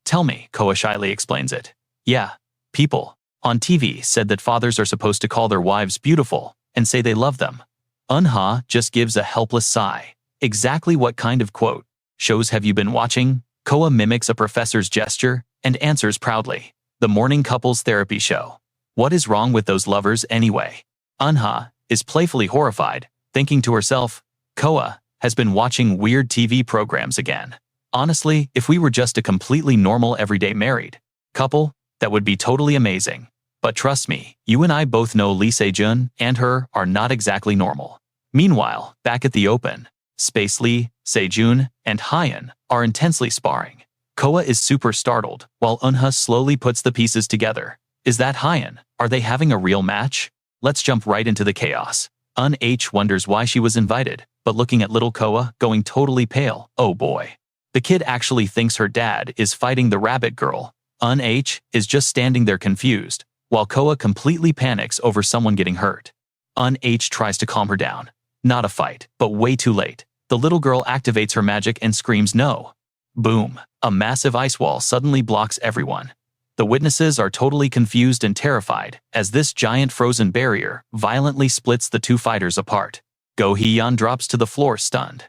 Tell me, Coa shyly explains it. Yeah, people on TV said that fathers are supposed to call their wives beautiful and say they love them. Eunha just gives a helpless sigh. Exactly what kind of quote shows have you been watching? Coa mimics a professor's gesture and answers proudly. The morning couples therapy show. What is wrong with those lovers anyway? Eunha is playfully horrified, thinking to herself, Coa has been watching weird TV programs again. Honestly, if we were just a completely normal everyday married couple, that would be totally amazing. But trust me, you and I both know Lee Se-jun and her are not exactly normal. Meanwhile, back at the open space, Lee Se-jun and Hyeon are intensely sparring. Coa is super startled, while Eunha slowly puts the pieces together. Is that Hyeon? Are they having a real match? Let's jump right into the chaos. Eun-H wonders why she was invited, but looking at little Koa, going totally pale. Oh boy. The kid actually thinks her dad is fighting the rabbit girl. Un-H is just standing there confused, while Koa completely panics over someone getting hurt. Un-H tries to calm her down. Not a fight, but way too late. The little girl activates her magic and screams no. Boom. A massive ice wall suddenly blocks everyone. The witnesses are totally confused and terrified as this giant frozen barrier violently splits the two fighters apart. Go Hee-yeon drops to the floor stunned.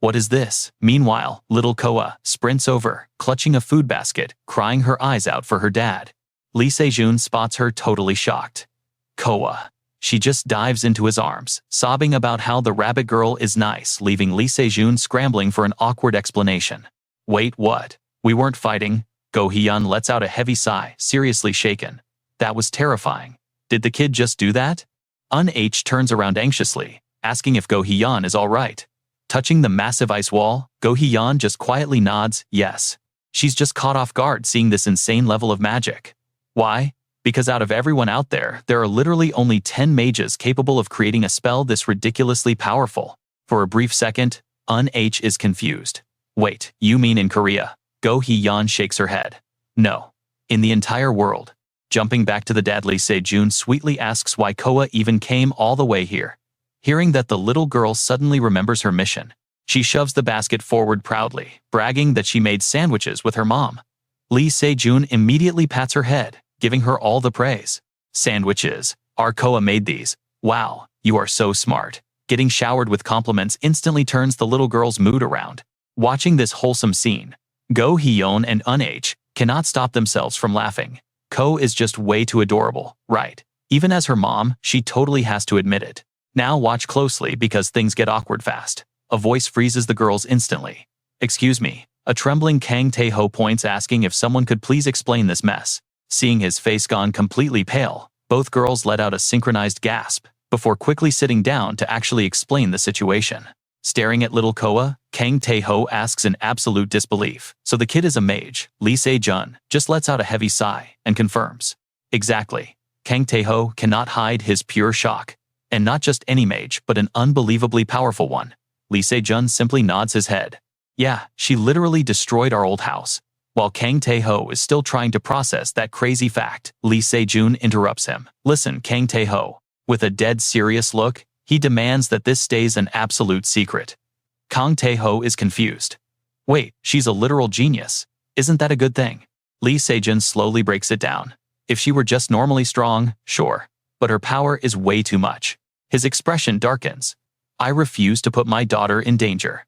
What is this? Meanwhile, little Koa sprints over, clutching a food basket, crying her eyes out for her dad. Lee Se-jun spots her totally shocked. Koa. She just dives into his arms, sobbing about how the rabbit girl is nice, leaving Lee Se-jun scrambling for an awkward explanation. Wait, what? We weren't fighting? Go Hee-yeon lets out a heavy sigh, seriously shaken. That was terrifying. Did the kid just do that? Un-H turns around anxiously, asking if Go Hee-yeon is all right. Touching the massive ice wall, Go Hee-yeon just quietly nods, yes. She's just caught off guard seeing this insane level of magic. Why? Because out of everyone out there are literally only 10 mages capable of creating a spell this ridiculously powerful. For a brief second, Un-H is confused. Wait, you mean in Korea? Go Hee-yeon shakes her head. No. In the entire world. Jumping back to the dad, Lee Se-jun sweetly asks why Koa even came all the way here. Hearing that, the little girl suddenly remembers her mission. She shoves the basket forward proudly, bragging that she made sandwiches with her mom. Lee Se-jun immediately pats her head, giving her all the praise. Sandwiches. Our Koa made these. Wow, you are so smart. Getting showered with compliments instantly turns the little girl's mood around. Watching this wholesome scene, Go Hee-yeon and Un-H cannot stop themselves from laughing. Ko is just way too adorable, right? Even as her mom, she totally has to admit it. Now watch closely because things get awkward fast. A voice freezes the girls instantly. Excuse me. A trembling Kang Tae-ho points, asking if someone could please explain this mess. Seeing his face gone completely pale, both girls let out a synchronized gasp before quickly sitting down to actually explain the situation. Staring at little Koa, Kang Tae-ho asks in absolute disbelief. So the kid is a mage. Lee Se-jun just lets out a heavy sigh and confirms. Exactly. Kang Tae-ho cannot hide his pure shock. And not just any mage, but an unbelievably powerful one. Lee Se-jun simply nods his head. Yeah, she literally destroyed our old house. While Kang Tae-ho is still trying to process that crazy fact, Lee Se-jun interrupts him. Listen, Kang Tae-ho. With a dead serious look, he demands that this stays an absolute secret. Kang Tae-ho is confused. Wait, she's a literal genius. Isn't that a good thing? Lee Se-jun slowly breaks it down. If she were just normally strong, sure. But her power is way too much. His expression darkens. I refuse to put my daughter in danger.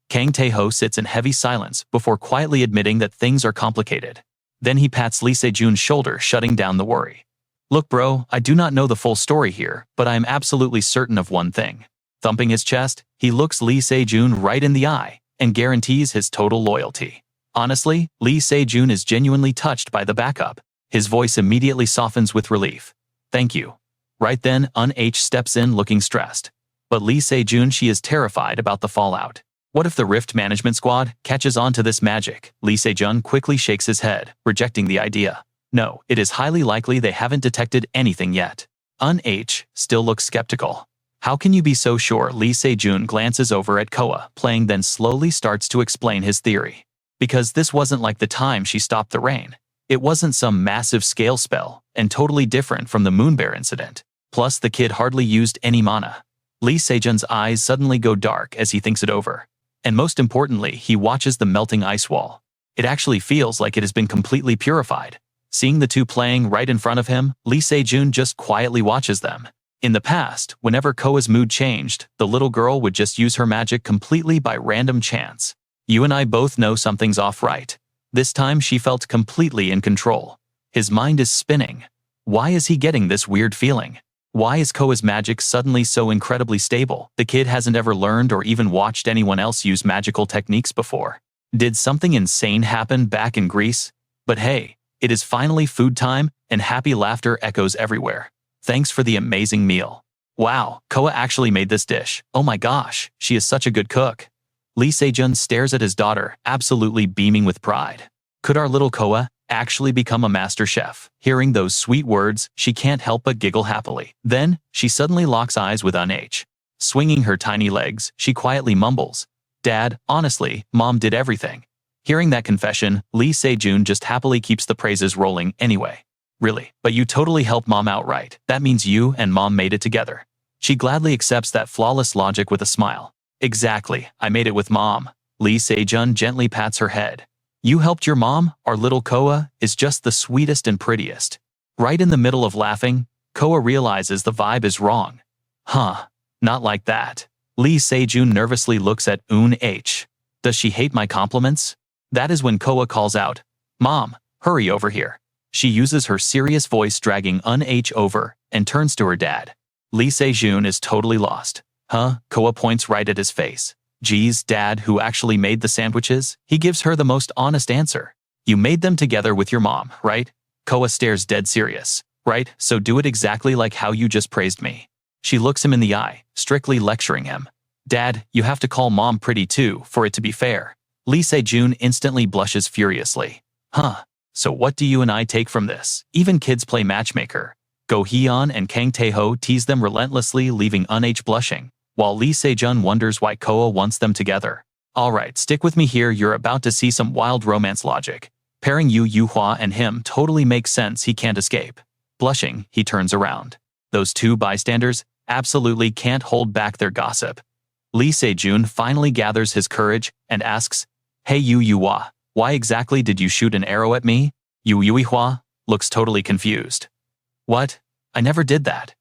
Kang Tae-ho sits in heavy silence before quietly admitting that things are complicated. Then he pats Lee Se-jun's shoulder, shutting down the worry. Look bro, I do not know the full story here, but I am absolutely certain of one thing. Thumping his chest, he looks Lee Se-jun right in the eye and guarantees his total loyalty. Honestly, Lee Se-jun is genuinely touched by the backup. His voice immediately softens with relief. Thank you. Right then, Un-H steps in looking stressed. But Lee Se-jun, she is terrified about the fallout. What if the Rift Management Squad catches on to this magic? Lee Se-jun quickly shakes his head, rejecting the idea. No, it is highly likely they haven't detected anything yet. Un-H still looks skeptical. How can you be so sure? Lee Se-jun glances over at Koa, playing, then slowly starts to explain his theory. Because this wasn't like the time she stopped the rain. It wasn't some massive scale spell, and totally different from the Moonbear incident. Plus, the kid hardly used any mana. Lee Se-jun's eyes suddenly go dark as he thinks it over. And most importantly, he watches the melting ice wall. It actually feels like it has been completely purified. Seeing the two playing right in front of him, Lee Se-jun just quietly watches them. In the past, whenever Koa's mood changed, the little girl would just use her magic completely by random chance. You and I both know something's off, right? This time she felt completely in control. His mind is spinning. Why is he getting this weird feeling? Why is Koa's magic suddenly so incredibly stable? The kid hasn't ever learned or even watched anyone else use magical techniques before. Did something insane happen back in Greece? But hey, it is finally food time, and happy laughter echoes everywhere. Thanks for the amazing meal. Wow, Koa actually made this dish. Oh my gosh, she is such a good cook. Lee Se-jun stares at his daughter, absolutely beaming with pride. Could our little Koa actually become a master chef? Hearing those sweet words, she can't help but giggle happily. Then, she suddenly locks eyes with Un-H. Swinging her tiny legs, she quietly mumbles, "Dad, honestly, Mom did everything." Hearing that confession, Lee Se-jun just happily keeps the praises rolling anyway. "Really? But you totally helped Mom out, right? That means you and Mom made it together." She gladly accepts that flawless logic with a smile. "Exactly, I made it with Mom." Lee Se-jun gently pats her head. "You helped your mom? Our little Koa is just the sweetest and prettiest." Right in the middle of laughing, Koa realizes the vibe is wrong. "Huh, not like that." Lee Se-jun nervously looks at H. "Does she hate my compliments?" That is when Koa calls out, "Mom, hurry over here." She uses her serious voice dragging H over and turns to her dad. Lee Se-jun is totally lost. "Huh?" Koa points right at his face. "Geez, Dad, who actually made the sandwiches?" He gives her the most honest answer. "You made them together with your mom, right?" Koa stares dead serious. "Right, so do it exactly like how you just praised me." She looks him in the eye, strictly lecturing him. "Dad, you have to call Mom pretty too, for it to be fair." Lee Se-jun instantly blushes furiously. "Huh, so what do you and I take from this? Even kids play matchmaker." Go Hyun and Kang Tae-ho tease them relentlessly, leaving H blushing, while Lee Se-jun wonders why Koa wants them together. "Alright, stick with me here, you're about to see some wild romance logic. Pairing Yu-hwa and him totally makes sense, he can't escape." Blushing, he turns around. Those two bystanders absolutely can't hold back their gossip. Lee Se-jun finally gathers his courage and asks, "Hey Yu-hwa, why exactly did you shoot an arrow at me?" Yu-hwa looks totally confused. "What? I never did that."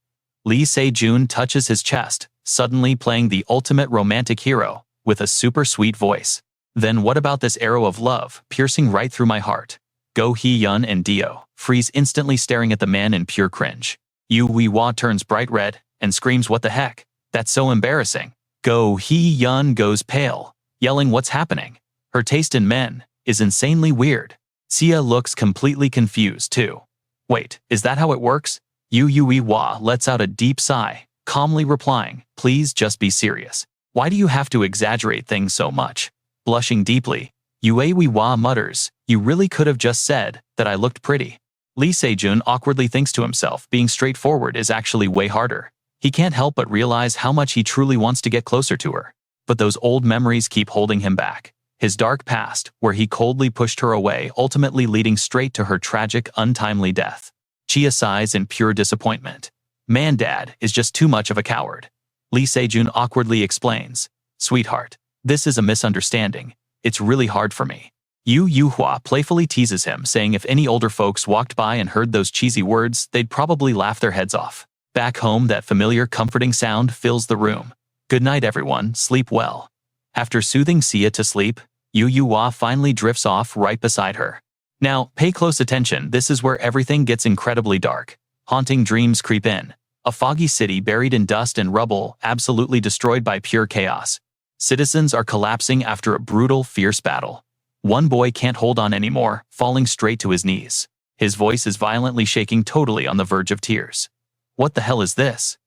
Lee Se-jun touches his chest, suddenly playing the ultimate romantic hero, with a super sweet voice. "Then what about this arrow of love, piercing right through my heart?" Go Hyun and Dio freeze, instantly staring at the man in pure cringe. Yu-hwa turns bright red and screams, "What the heck? That's so embarrassing." Go Hyun goes pale, yelling, "What's happening?" Her taste in men is insanely weird. Sia looks completely confused too. "Wait, is that how it works?" Yu-hwa lets out a deep sigh, calmly replying, "Please just be serious. Why do you have to exaggerate things so much?" Blushing deeply, Yu-hwa mutters, "You really could have just said that I looked pretty." Lee Se-jun awkwardly thinks to himself, being straightforward is actually way harder. He can't help but realize how much he truly wants to get closer to her. But those old memories keep holding him back. His dark past, where he coldly pushed her away, ultimately leading straight to her tragic, untimely death. Chia sighs in pure disappointment. "Man, Dad is just too much of a coward." Lee Se-jun awkwardly explains, "Sweetheart, this is a misunderstanding. It's really hard for me." Yu-hwa playfully teases him, saying if any older folks walked by and heard those cheesy words, they'd probably laugh their heads off. Back home, that familiar comforting sound fills the room. "Good night, everyone, sleep well." After soothing Sia to sleep, Yu-hwa finally drifts off right beside her. Now, pay close attention, this is where everything gets incredibly dark. Haunting dreams creep in. A foggy city buried in dust and rubble, absolutely destroyed by pure chaos. Citizens are collapsing after a brutal, fierce battle. One boy can't hold on anymore, falling straight to his knees. His voice is violently shaking, totally on the verge of tears. "What the hell is this?"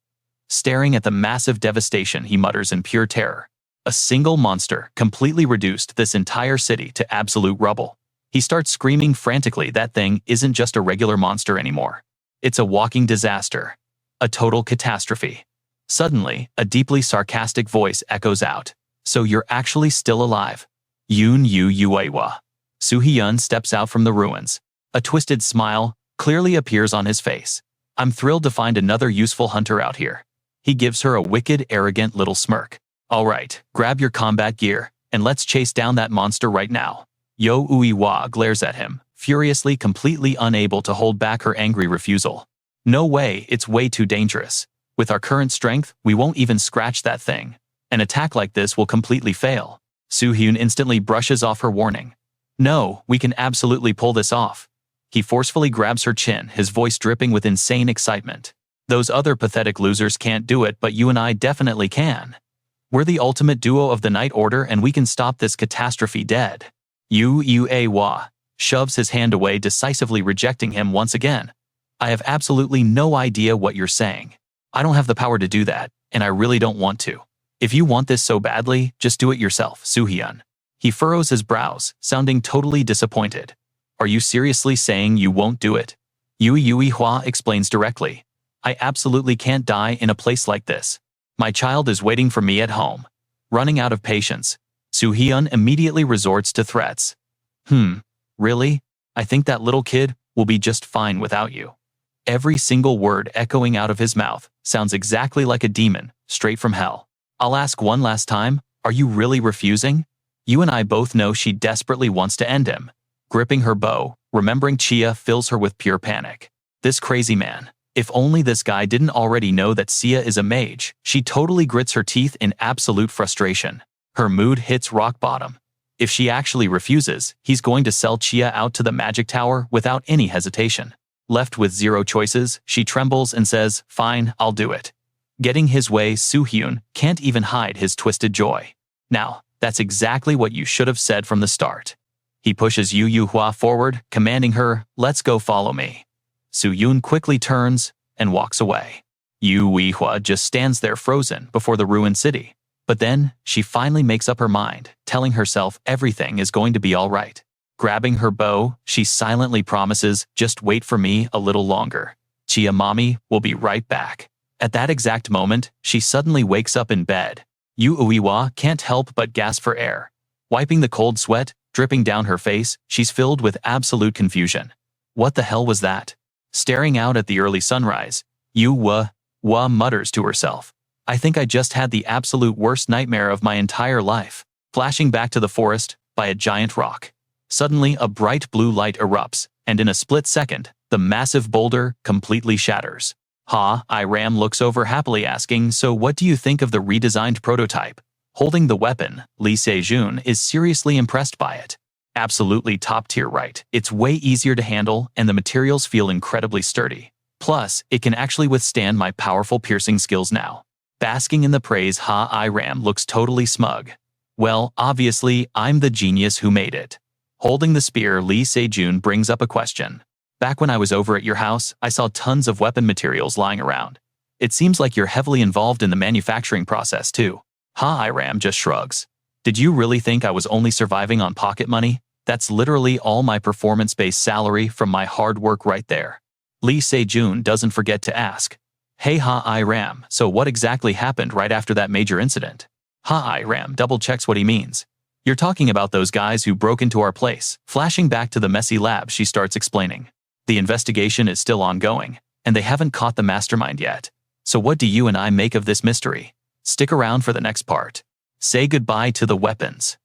Staring at the massive devastation, he mutters in pure terror. A single monster completely reduced this entire city to absolute rubble. He starts screaming frantically. That thing isn't just a regular monster anymore. It's a walking disaster. A total catastrophe. Suddenly, a deeply sarcastic voice echoes out. "So you're actually still alive?" Yu-hwa. Soo-hyun steps out from the ruins. A twisted smile clearly appears on his face. "I'm thrilled to find another useful hunter out here." He gives her a wicked, arrogant little smirk. "Alright, grab your combat gear, and let's chase down that monster right now." Yu-hwa glares at him, furiously, completely unable to hold back her angry refusal. "No way, it's way too dangerous. With our current strength, we won't even scratch that thing. An attack like this will completely fail." Soo-hyun instantly brushes off her warning. "No, we can absolutely pull this off." He forcefully grabs her chin, his voice dripping with insane excitement. "Those other pathetic losers can't do it, but you and I definitely can. We're the ultimate duo of the Night Order, and we can stop this catastrophe dead." Yu-hwa shoves his hand away, decisively rejecting him once again. "I have absolutely no idea what you're saying. I don't have the power to do that, and I really don't want to. If you want this so badly, just do it yourself, Soo-hyun." He furrows his brows, sounding totally disappointed. "Are you seriously saying you won't do it?" Yu-hwa explains directly. "I absolutely can't die in a place like this. My child is waiting for me at home. Running out of patience, Soo-hyun immediately resorts to threats. Really? I think that little kid will be just fine without you. Every single word echoing out of his mouth sounds exactly like a demon, straight from hell. I'll ask one last time, are you really refusing? You and I both know she desperately wants to end him. Gripping her bow, remembering Chia fills her with pure panic. This crazy man. If only this guy didn't already know that Sia is a mage. She totally grits her teeth in absolute frustration. Her mood hits rock bottom. If she actually refuses, he's going to sell Chia out to the magic tower without any hesitation. Left with zero choices, she trembles and says, fine, I'll do it. Getting his way, Soo-hyun can't even hide his twisted joy. Now, that's exactly what you should have said from the start. He pushes Yu Yu-hwa forward, commanding her, let's go, follow me. Soo-hyun quickly turns and walks away. Yu Yu-hwa just stands there frozen before the ruined city. But then, she finally makes up her mind, telling herself everything is going to be all right. Grabbing her bow, she silently promises, just wait for me a little longer. Chia mommy will be right back. At that exact moment, she suddenly wakes up in bed. Yu Yu-hwa can't help but gasp for air. Wiping the cold sweat dripping down her face, she's filled with absolute confusion. What the hell was that? Staring out at the early sunrise, Yu Yu-hwa mutters to herself. I think I just had the absolute worst nightmare of my entire life. Flashing back to the forest, by a giant rock. Suddenly, a bright blue light erupts, and in a split second, the massive boulder completely shatters. Iram looks over happily asking, so what do you think of the redesigned prototype? Holding the weapon, Lee Se-jun is seriously impressed by it. Absolutely top tier, right? It's way easier to handle and the materials feel incredibly sturdy. Plus, it can actually withstand my powerful piercing skills now. Basking in the praise, Iram looks totally smug. Well, obviously, I'm the genius who made it. Holding the spear, Lee Se-jun brings up a question. Back when I was over at your house, I saw tons of weapon materials lying around. It seems like you're heavily involved in the manufacturing process too. Iram just shrugs. Did you really think I was only surviving on pocket money? That's literally all my performance-based salary from my hard work right there. Lee Se-jun doesn't forget to ask. Hey Iram, so what exactly happened right after that major incident? Iram double-checks what he means. You're talking about those guys who broke into our place. Flashing back to the messy lab, she starts explaining. The investigation is still ongoing, and they haven't caught the mastermind yet. So what do you and I make of this mystery? Stick around for the next part. Say goodbye to the weapons.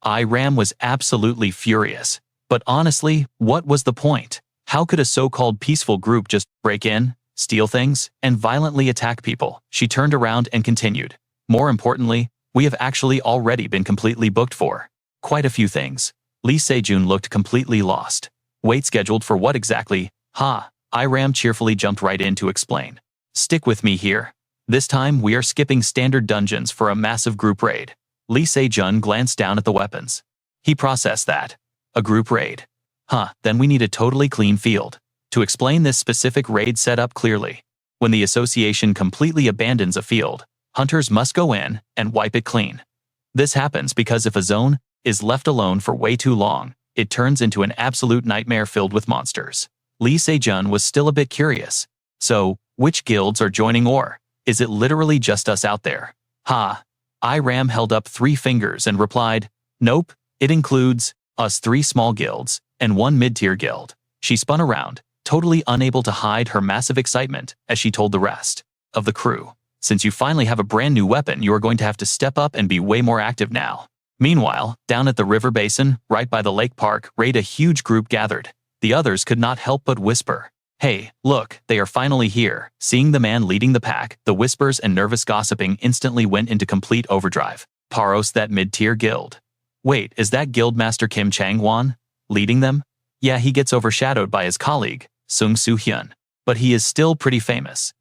Iram was absolutely furious. But honestly, what was the point? How could a so-called peaceful group just break in, steal things, and violently attack people? She turned around and continued. More importantly, we have actually already been completely booked for quite a few things. Lee Se-jun looked completely lost. Wait, scheduled for what exactly? Iram cheerfully jumped right in to explain. Stick with me here. This time we are skipping standard dungeons for a massive group raid. Lee Se-jun glanced down at the weapons. He processed that. A group raid. Then we need a totally clean field. To explain this specific raid setup clearly, when the association completely abandons a field, hunters must go in and wipe it clean. This happens because if a zone is left alone for way too long, it turns into an absolute nightmare filled with monsters. Lee Se-jun was still a bit curious. So, which guilds are joining, or is it literally just us out there? Iram held up 3 fingers and replied, nope, it includes us 3 small guilds and 1 mid-tier guild. She spun around, totally unable to hide her massive excitement as she told the rest of the crew. Since you finally have a brand new weapon, you are going to have to step up and be way more active now. Meanwhile, down at the river basin, right by the lake park, a huge group gathered. The others could not help but whisper, hey, look, they are finally here. Seeing the man leading the pack, the whispers and nervous gossiping instantly went into complete overdrive. Paros, that mid-tier guild. Wait, is that Guildmaster Kim Chang-won leading them? Yeah, he gets overshadowed by his colleague, Sung Soo-hyun, but he is still pretty famous.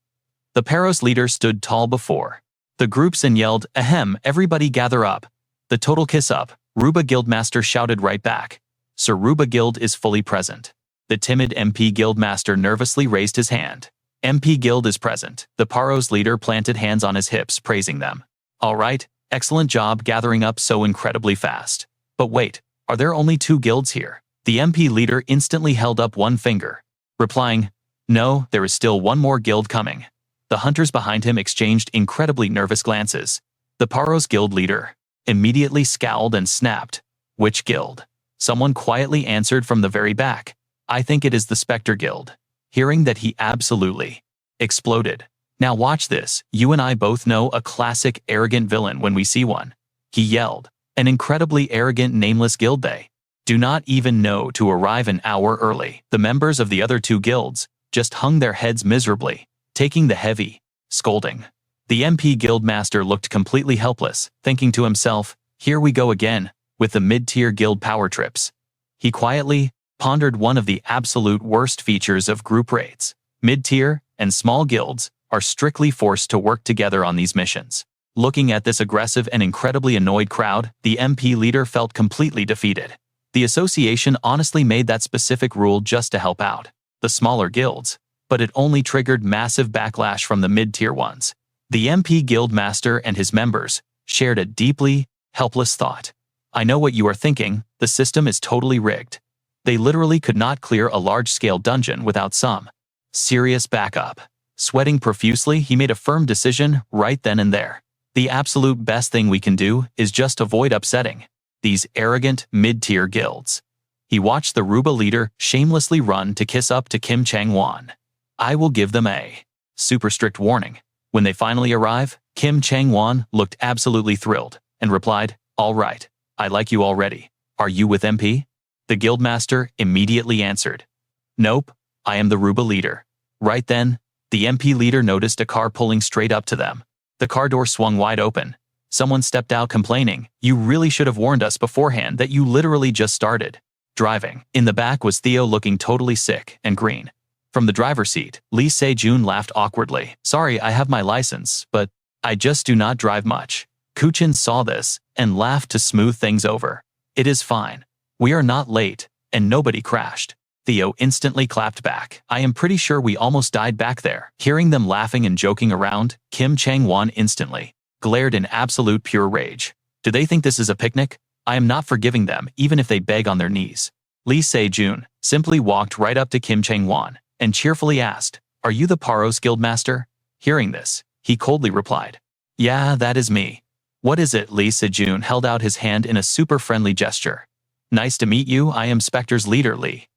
The Paros leader stood tall before the groups and yelled, ahem, everybody gather up. The total kiss up, Ruba Guildmaster shouted right back. Sir Ruba Guild is fully present. The timid MP Guildmaster nervously raised his hand. MP Guild is present. The Paros leader planted hands on his hips, praising them. All right, excellent job gathering up so incredibly fast. But wait, are there only 2 guilds here? The MP leader instantly held up 1 finger, replying, no, there is still 1 more guild coming. The hunters behind him exchanged incredibly nervous glances. The Paro's guild leader immediately scowled and snapped. Which guild? Someone quietly answered from the very back. I think it is the Spectre Guild. Hearing that, he absolutely exploded. Now watch this. You and I both know a classic arrogant villain when we see one. He yelled. An incredibly arrogant nameless guild. They do not even know to arrive an hour early. The members of the other two guilds just hung their heads miserably, taking the heavy scolding. The MP Guildmaster looked completely helpless, thinking to himself, here we go again, with the mid-tier guild power trips. He quietly pondered one of the absolute worst features of group raids. Mid-tier and small guilds are strictly forced to work together on these missions. Looking at this aggressive and incredibly annoyed crowd, the MP leader felt completely defeated. The association honestly made that specific rule just to help out the smaller guilds, but it only triggered massive backlash from the mid-tier ones. The MP Guildmaster and his members shared a deeply helpless thought. I know what you are thinking, the system is totally rigged. They literally could not clear a large-scale dungeon without some serious backup. Sweating profusely, he made a firm decision right then and there. The absolute best thing we can do is just avoid upsetting these arrogant mid-tier guilds. He watched the Ruba leader shamelessly run to kiss up to Kim Chang-won. I will give them a super strict warning. When they finally arrive, Kim Chang-won looked absolutely thrilled and replied, all right, I like you already. Are you with MP? The guildmaster immediately answered, nope, I am the Ruba leader. Right then, the MP leader noticed a car pulling straight up to them. The car door swung wide open. Someone stepped out complaining, you really should have warned us beforehand that you literally just started driving. In the back was Theo looking totally sick and green. From the driver's seat, Lee Se-jun laughed awkwardly. Sorry, I have my license, but I just do not drive much. Kuchin saw this and laughed to smooth things over. It is fine. We are not late, and nobody crashed. Theo instantly clapped back. I am pretty sure we almost died back there. Hearing them laughing and joking around, Kim Chang-won instantly glared in absolute pure rage. Do they think this is a picnic? I am not forgiving them even if they beg on their knees. Lee Se-jun simply walked right up to Kim Chang-won and cheerfully asked, are you the Paro's guildmaster? Hearing this, he coldly replied, yeah, that is me. What is it? Lee Se-jun held out his hand in a super friendly gesture. Nice to meet you, I am Spectre's leader Lee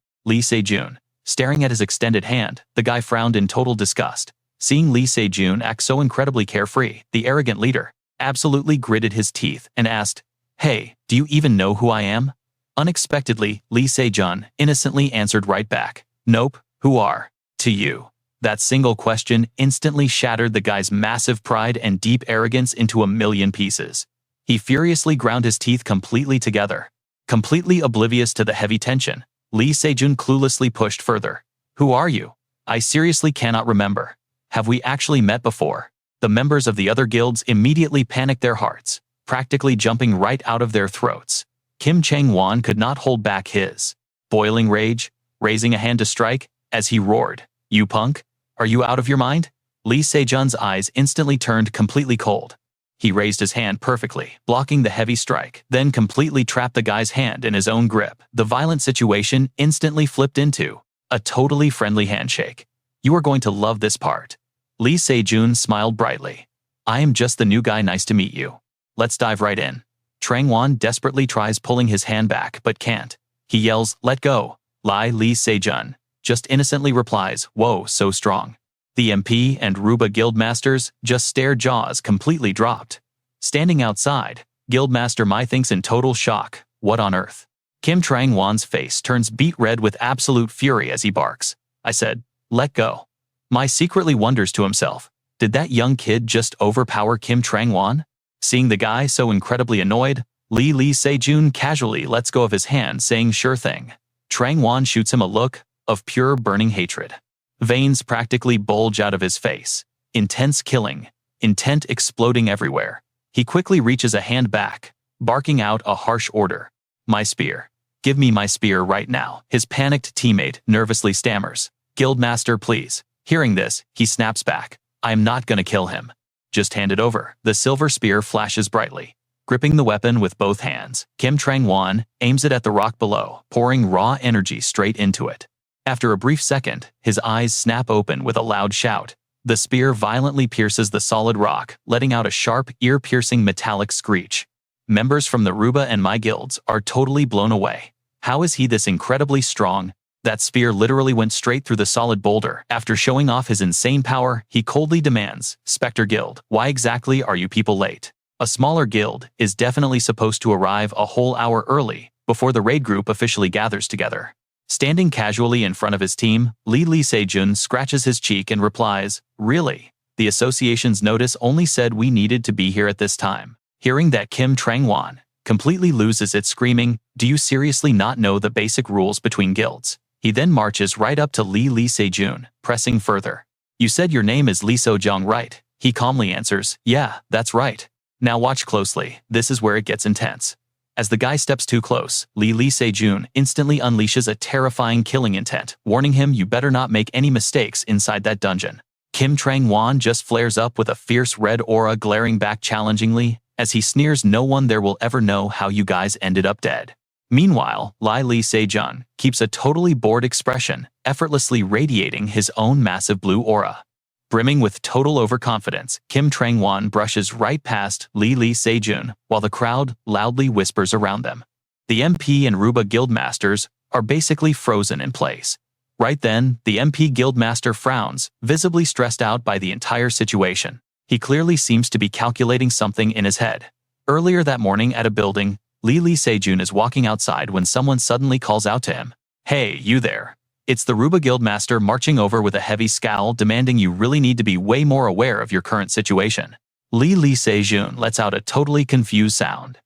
Se-jun. Staring at his extended hand, the guy frowned in total disgust. Seeing Lee Se-jun act so incredibly carefree, the arrogant leader absolutely gritted his teeth and asked, hey, do you even know who I am? Unexpectedly, Lee Se-jun innocently answered right back, nope, who are to you? That single question instantly shattered the guy's massive pride and deep arrogance into a million pieces. He furiously ground his teeth completely together. Completely oblivious to the heavy tension, Lee Se-jun cluelessly pushed further. Who are you? I seriously cannot remember. Have we actually met before? The members of the other guilds immediately panicked, their hearts practically jumping right out of their throats. Kim Chang-won could not hold back his boiling rage, raising a hand to strike as he roared, you punk? Are you out of your mind? Lee Se-jun's eyes instantly turned completely cold. He raised his hand perfectly, blocking the heavy strike, then completely trapped the guy's hand in his own grip. The violent situation instantly flipped into a totally friendly handshake. You are going to love this part. Lee Se-jun smiled brightly. I am just the new guy, nice to meet you. Let's dive right in. Chang-won desperately tries pulling his hand back but can't. He yells, let go. Lee Se-jun just innocently replies, whoa, so strong. The MP and Ruba guildmasters just stared, jaws completely dropped. Standing outside, Guildmaster Mai thinks in total shock, what on earth? Kim Chang-won's face turns beet red with absolute fury as he barks. I said, let go. Mai secretly wonders to himself, did that young kid just overpower Kim Chang-won? Seeing the guy so incredibly annoyed, Lee Se-jun casually lets go of his hand, saying sure thing. Chang-won shoots him a look of pure burning hatred. Veins practically bulge out of his face. Intense killing, intent exploding everywhere. He quickly reaches a hand back, barking out a harsh order. My spear. Give me my spear right now. His panicked teammate nervously stammers. Guildmaster, please. Hearing this, he snaps back. I am not gonna kill him. Just hand it over. The silver spear flashes brightly. Gripping the weapon with both hands, Kim Chang-won aims it at the rock below, pouring raw energy straight into it. After a brief second, his eyes snap open with a loud shout. The spear violently pierces the solid rock, letting out a sharp, ear-piercing metallic screech. Members from the Ruba and my guilds are totally blown away. How is he this incredibly strong? That spear literally went straight through the solid boulder. After showing off his insane power, he coldly demands, Spectre Guild, why exactly are you people late? A smaller guild is definitely supposed to arrive a whole hour early, before the raid group officially gathers together. Standing casually in front of his team, Lee Se-jun scratches his cheek and replies, really? The association's notice only said we needed to be here at this time. Hearing that, Kim Trangwon completely loses it, screaming, do you seriously not know the basic rules between guilds? He then marches right up to Lee Se-jun, pressing further. You said your name is Lee Se-jun, right? He calmly answers, yeah, that's right. Now watch closely, this is where it gets intense. As the guy steps too close, Lee Se-jun instantly unleashes a terrifying killing intent, warning him you better not make any mistakes inside that dungeon. Kim Trangwon just flares up with a fierce red aura, glaring back challengingly, as he sneers, no one there will ever know how you guys ended up dead. Meanwhile, Lee Se-jun keeps a totally bored expression, effortlessly radiating his own massive blue aura. Brimming with total overconfidence, Kim Trangwon brushes right past Lee Se-jun, while the crowd loudly whispers around them. The MP and Ruba Guildmasters are basically frozen in place. Right then, the MP Guildmaster frowns, visibly stressed out by the entire situation. He clearly seems to be calculating something in his head. Earlier that morning at a building, Lee Se-jun is walking outside when someone suddenly calls out to him. Hey, you there. It's the Ruba Guildmaster marching over with a heavy scowl, demanding you really need to be way more aware of your current situation. Lee Se-jun lets out a totally confused sound.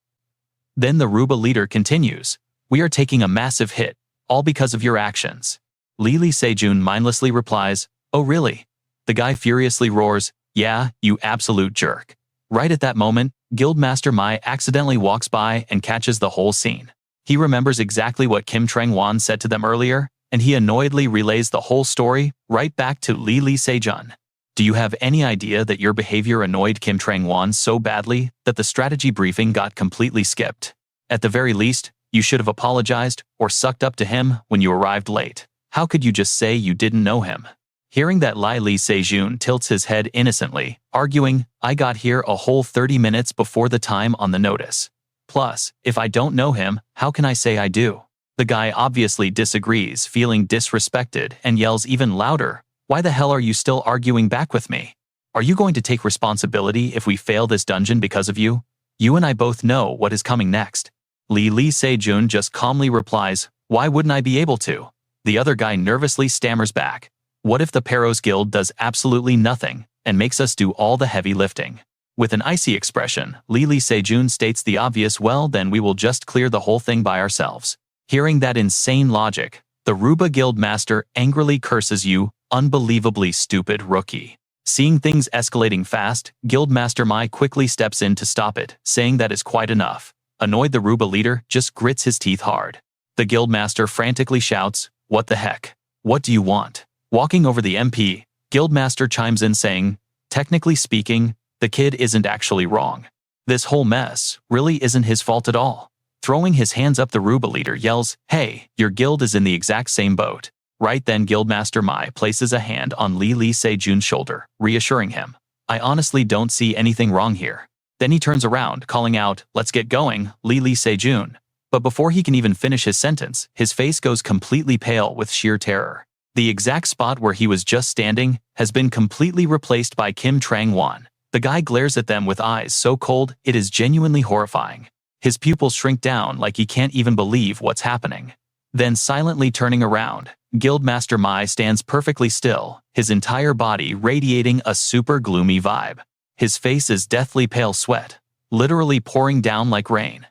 Then the Ruba leader continues, we are taking a massive hit, all because of your actions. Lee Se-jun mindlessly replies, oh really? The guy furiously roars, yeah, you absolute jerk. Right at that moment, Guildmaster Mai accidentally walks by and catches the whole scene. He remembers exactly what Kim Trangwon said to them earlier, and he annoyedly relays the whole story right back to Lee Se-jun. Do you have any idea that your behavior annoyed Kim Trangwon so badly that the strategy briefing got completely skipped? At the very least, you should have apologized or sucked up to him when you arrived late. How could you just say you didn't know him? Hearing that, Lee Se-jun tilts his head innocently, arguing, I got here a whole 30 minutes before the time on the notice. Plus, if I don't know him, how can I say I do? The guy obviously disagrees, feeling disrespected, and yells even louder, why the hell are you still arguing back with me? Are you going to take responsibility if we fail this dungeon because of you? You and I both know what is coming next. Lee Se-jun just calmly replies, why wouldn't I be able to? The other guy nervously stammers back. What if the Peros Guild does absolutely nothing and makes us do all the heavy lifting? With an icy expression, Lee Se-jun states the obvious, well then we will just clear the whole thing by ourselves. Hearing that insane logic, the Ruba Guildmaster angrily curses, you unbelievably stupid rookie. Seeing things escalating fast, Guildmaster Mai quickly steps in to stop it, saying that is quite enough. Annoyed, the Ruba leader just grits his teeth hard. The Guildmaster frantically shouts, what the heck? What do you want? Walking over the MP, Guildmaster chimes in saying, technically speaking, the kid isn't actually wrong. This whole mess really isn't his fault at all. Throwing his hands up, the Ruba leader yells, hey, your guild is in the exact same boat. Right then, Guildmaster Mai places a hand on Lee Se-jun's shoulder, reassuring him. I honestly don't see anything wrong here. Then he turns around, calling out, let's get going, Lee Se-jun. But before he can even finish his sentence, his face goes completely pale with sheer terror. The exact spot where he was just standing has been completely replaced by Kim Trangwon. The guy glares at them with eyes so cold, it is genuinely horrifying. His pupils shrink down like he can't even believe what's happening. Then silently turning around, Guildmaster Mai stands perfectly still, his entire body radiating a super gloomy vibe. His face is deathly pale, sweat literally pouring down like rain.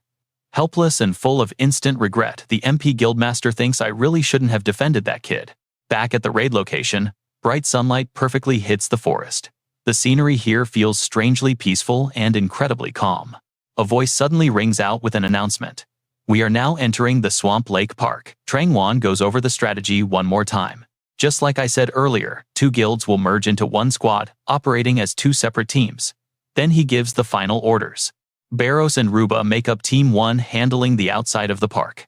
Helpless and full of instant regret, the MP Guildmaster thinks, I really shouldn't have defended that kid. Back at the raid location, bright sunlight perfectly hits the forest. The scenery here feels strangely peaceful and incredibly calm. A voice suddenly rings out with an announcement. We are now entering the Swamp Lake Park. Trangwon goes over the strategy one more time. Just like I said earlier, two guilds will merge into one squad, operating as two separate teams. Then he gives the final orders. Barros and Ruba make up Team 1, handling the outside of the park.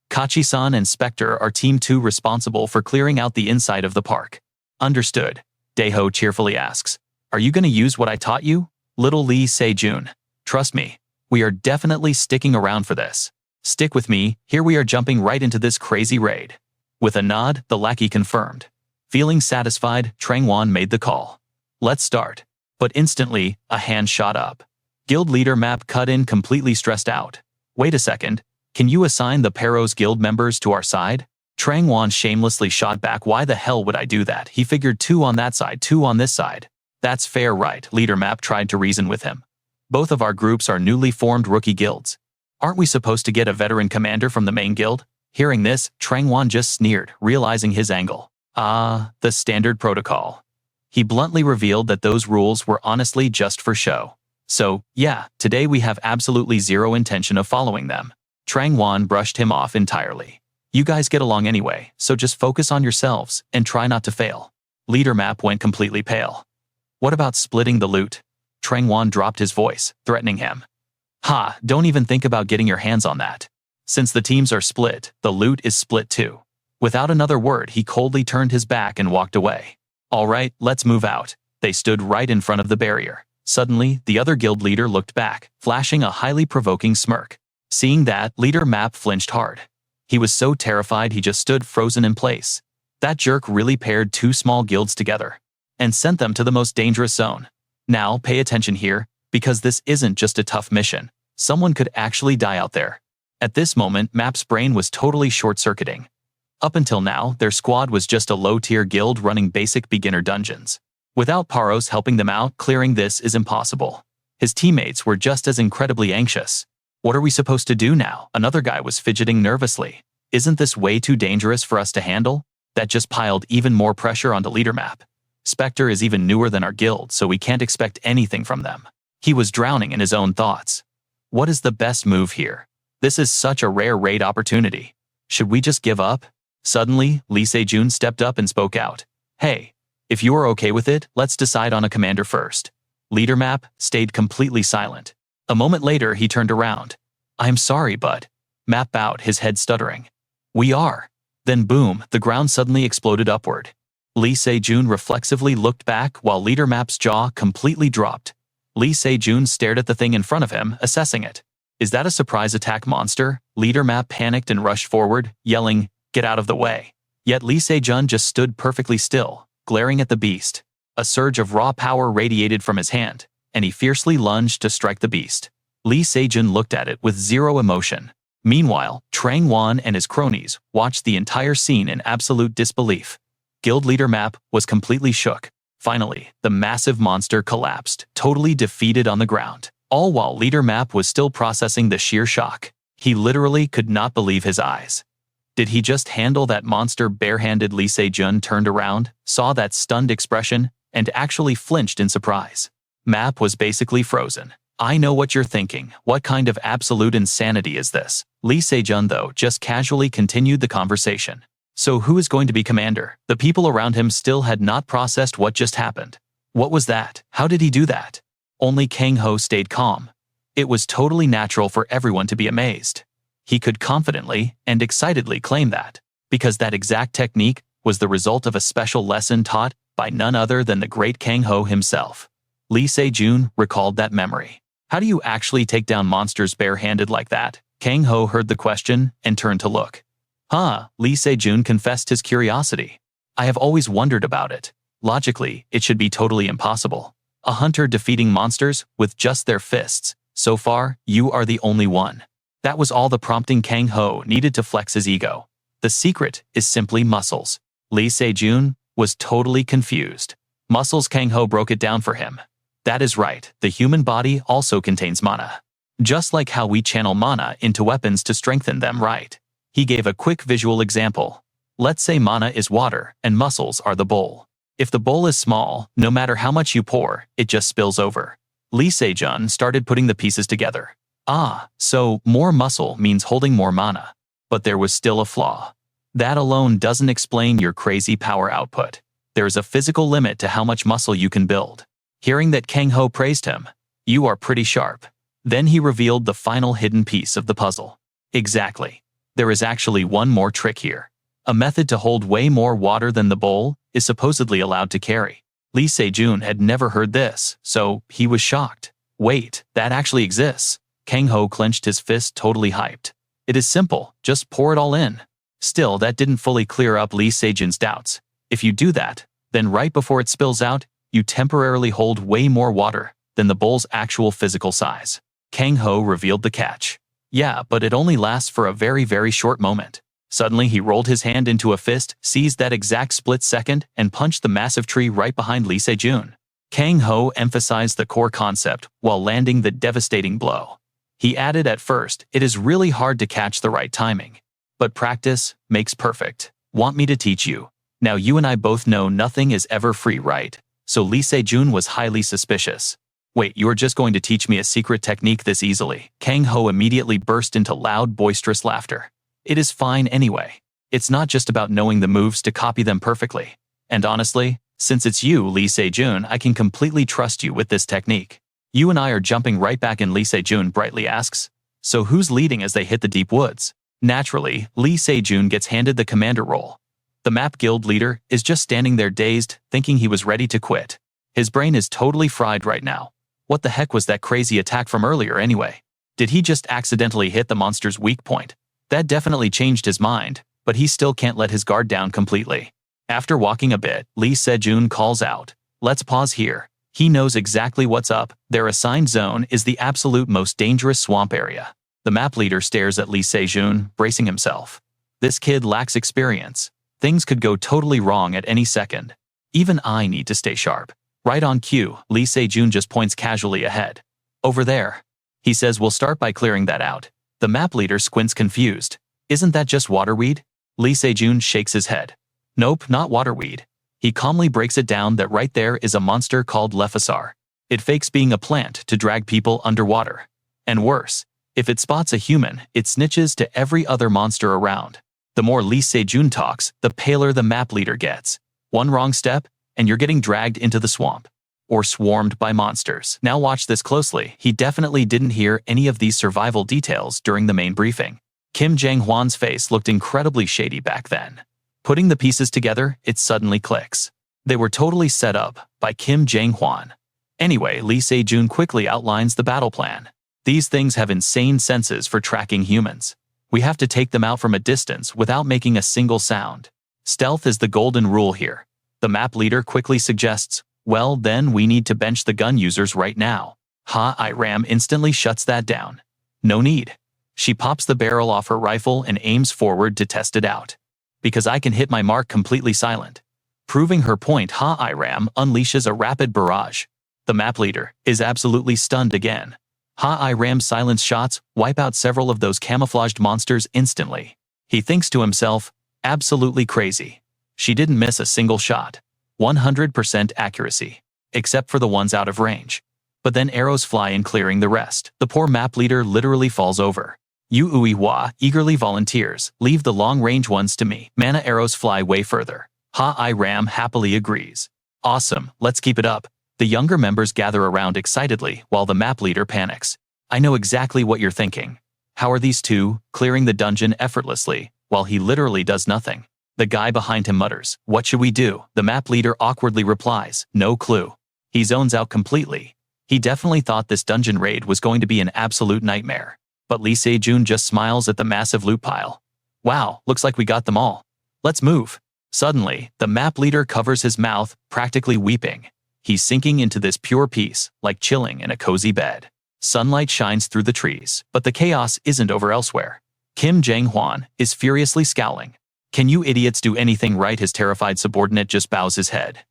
Kachi-san and Spectre are Team 2, responsible for clearing out the inside of the park. Understood. Daeho cheerfully asks. Are you going to use what I taught you? Little Lee Se-jun. Trust me, we are definitely sticking around for this. Stick with me, here we are jumping right into this crazy raid. With a nod, the lackey confirmed. Feeling satisfied, Trangwon made the call. Let's start. But instantly, a hand shot up. Guild leader Map cut in completely stressed out. Wait a second, can you assign the Peros guild members to our side? Trangwon shamelessly shot back. Why the hell would I do that? He figured 2 on that side, 2 on this side. That's fair, right? Leader Map tried to reason with him. Both of our groups are newly formed rookie guilds. Aren't we supposed to get a veteran commander from the main guild? Hearing this, Trangwon just sneered, realizing his angle. Ah, the standard protocol. He bluntly revealed that those rules were honestly just for show. So, yeah, today we have absolutely zero intention of following them. Trangwon brushed him off entirely. You guys get along anyway, so just focus on yourselves and try not to fail. Leader Map went completely pale. What about splitting the loot? Trangwon dropped his voice, threatening him. Ha, don't even think about getting your hands on that. Since the teams are split, the loot is split too. Without another word, he coldly turned his back and walked away. All right, let's move out. They stood right in front of the barrier. Suddenly, the other guild leader looked back, flashing a highly provoking smirk. Seeing that, Leader Map flinched hard. He was so terrified he just stood frozen in place. That jerk really paired 2 small guilds together and sent them to the most dangerous zone. Now, pay attention here, because this isn't just a tough mission. Someone could actually die out there. At this moment, Map's brain was totally short-circuiting. Up until now, their squad was just a low-tier guild running basic beginner dungeons. Without Paros helping them out, clearing this is impossible. His teammates were just as incredibly anxious. What are we supposed to do now? Another guy was fidgeting nervously. Isn't this way too dangerous for us to handle? That just piled even more pressure onto Leader Map. Spectre is even newer than our guild, so we can't expect anything from them. He was drowning in his own thoughts. What is the best move here? This is such a rare raid opportunity. Should we just give up? Suddenly, Lee Se-jun stepped up and spoke out. Hey, if you are okay with it, let's decide on a commander first. Leader Map stayed completely silent. A moment later, he turned around. I'm sorry, but... Map bowed, his head stuttering. We are. Then boom, the ground suddenly exploded upward. Lee Se-jun reflexively looked back while Leader Map's jaw completely dropped. Lee Se-jun stared at the thing in front of him, assessing it. Is that a surprise attack monster? Leader Map panicked and rushed forward, yelling, get out of the way. Yet Lee Se-jun just stood perfectly still, glaring at the beast. A surge of raw power radiated from his hand, and he fiercely lunged to strike the beast. Lee Se-jun looked at it with zero emotion. Meanwhile, Trangwon and his cronies watched the entire scene in absolute disbelief. Guild leader Map was completely shook. Finally, the massive monster collapsed, totally defeated on the ground. All while Leader Map was still processing the sheer shock. He literally could not believe his eyes. Did he just handle that monster barehanded? Lee Se-jun turned around, saw that stunned expression, and actually flinched in surprise. Map was basically frozen. I know what you're thinking. What kind of absolute insanity is this? Lee Se-jun, though, just casually continued the conversation. So who is going to be commander? The people around him still had not processed what just happened. What was that? How did he do that? Only Kang Ho stayed calm. It was totally natural for everyone to be amazed. He could confidently and excitedly claim that, because that exact technique was the result of a special lesson taught by none other than the great Kang Ho himself. Lee Se-jun recalled that memory. How do you actually take down monsters barehanded like that? Kang Ho heard the question and turned to look. Lee Se-jun confessed his curiosity. I have always wondered about it. Logically, it should be totally impossible. A hunter defeating monsters with just their fists. So far, you are the only one. That was all the prompting Kang Ho needed to flex his ego. The secret is simply muscles. Lee Se-jun was totally confused. Muscles. Kang Ho broke it down for him. That is right, the human body also contains mana. Just like how we channel mana into weapons to strengthen them, right? He gave a quick visual example. Let's say mana is water and muscles are the bowl. If the bowl is small, no matter how much you pour, it just spills over. Lee Se-jun started putting the pieces together. So more muscle means holding more mana. But there was still a flaw. That alone doesn't explain your crazy power output. There is a physical limit to how much muscle you can build. Hearing that, Kang Ho praised him. You are pretty sharp. Then he revealed the final hidden piece of the puzzle. Exactly. There is actually one more trick here. A method to hold way more water than the bowl is supposedly allowed to carry. Lee Se-jun had never heard this, so he was shocked. Wait, that actually exists. Kang Ho clenched his fist, totally hyped. It is simple, just pour it all in. Still, that didn't fully clear up Lee Se-jun's doubts. If you do that, then right before it spills out, you temporarily hold way more water than the bowl's actual physical size. Kang Ho revealed the catch. Yeah, but it only lasts for a very, very short moment. Suddenly, he rolled his hand into a fist, seized that exact split second, and punched the massive tree right behind Lee Se-jun. Kang Ho emphasized the core concept while landing the devastating blow. He added, at first, it is really hard to catch the right timing. But practice makes perfect. Want me to teach you? Now you and I both know nothing is ever free, right? So Lee Se-jun was highly suspicious. Wait, you are just going to teach me a secret technique this easily? Kang Ho immediately burst into loud, boisterous laughter. It is fine anyway. It's not just about knowing the moves to copy them perfectly. And honestly, since it's you, Lee Se-jun, I can completely trust you with this technique. You and I are jumping right back in, Lee Se-jun brightly asks. So who's leading as they hit the deep woods? Naturally, Lee Se-jun gets handed the commander role. The map guild leader is just standing there dazed, thinking he was ready to quit. His brain is totally fried right now. What the heck was that crazy attack from earlier anyway? Did he just accidentally hit the monster's weak point? That definitely changed his mind, but he still can't let his guard down completely. After walking a bit, Lee Se-jun calls out, "Let's pause here." He knows exactly what's up. Their assigned zone is the absolute most dangerous swamp area. The map leader stares at Lee Se-jun, bracing himself. This kid lacks experience. Things could go totally wrong at any second. Even I need to stay sharp. Right on cue, Lee Se-jun just points casually ahead. Over there. He says, we'll start by clearing that out. The map leader squints confused. Isn't that just waterweed? Lee Se-jun shakes his head. Nope, not waterweed. He calmly breaks it down that right there is a monster called regressor. It fakes being a plant to drag people underwater. And worse, if it spots a human, it snitches to every other monster around. The more Lee Se-jun talks, the paler the map leader gets. One wrong step, and you're getting dragged into the swamp. Or swarmed by monsters. Now watch this closely. He definitely didn't hear any of these survival details during the main briefing. Kim Jang-hwan's face looked incredibly shady back then. Putting the pieces together, it suddenly clicks. They were totally set up by Kim Jang-hwan. Anyway, Lee Se-jun quickly outlines the battle plan. These things have insane senses for tracking humans. We have to take them out from a distance without making a single sound. Stealth is the golden rule here. The map leader quickly suggests, well, then we need to bench the gun users right now. Ha-I-ram instantly shuts that down. No need. She pops the barrel off her rifle and aims forward to test it out. Because I can hit my mark completely silent. Proving her point, Ha-I-ram unleashes a rapid barrage. The map leader is absolutely stunned again. Ha-I-ram's silence shots wipe out several of those camouflaged monsters instantly. He thinks to himself, absolutely crazy. She didn't miss a single shot. 100% accuracy. Except for the ones out of range. But then arrows fly in, clearing the rest. The poor map leader literally falls over. Yu Uiwa eagerly volunteers, leave the long-range ones to me. Mana arrows fly way further. Ha-I-ram happily agrees. Awesome, let's keep it up. The younger members gather around excitedly while the map leader panics. I know exactly what you're thinking. How are these two clearing the dungeon effortlessly while he literally does nothing? The guy behind him mutters, what should we do? The map leader awkwardly replies, no clue. He zones out completely. He definitely thought this dungeon raid was going to be an absolute nightmare. But Lee Se-jun just smiles at the massive loot pile. Wow, looks like we got them all. Let's move. Suddenly, the map leader covers his mouth, practically weeping. He's sinking into this pure peace, like chilling in a cozy bed. Sunlight shines through the trees, but the chaos isn't over elsewhere. Kim Jang-hwan is furiously scowling. Can you idiots do anything right? His terrified subordinate just bows his head.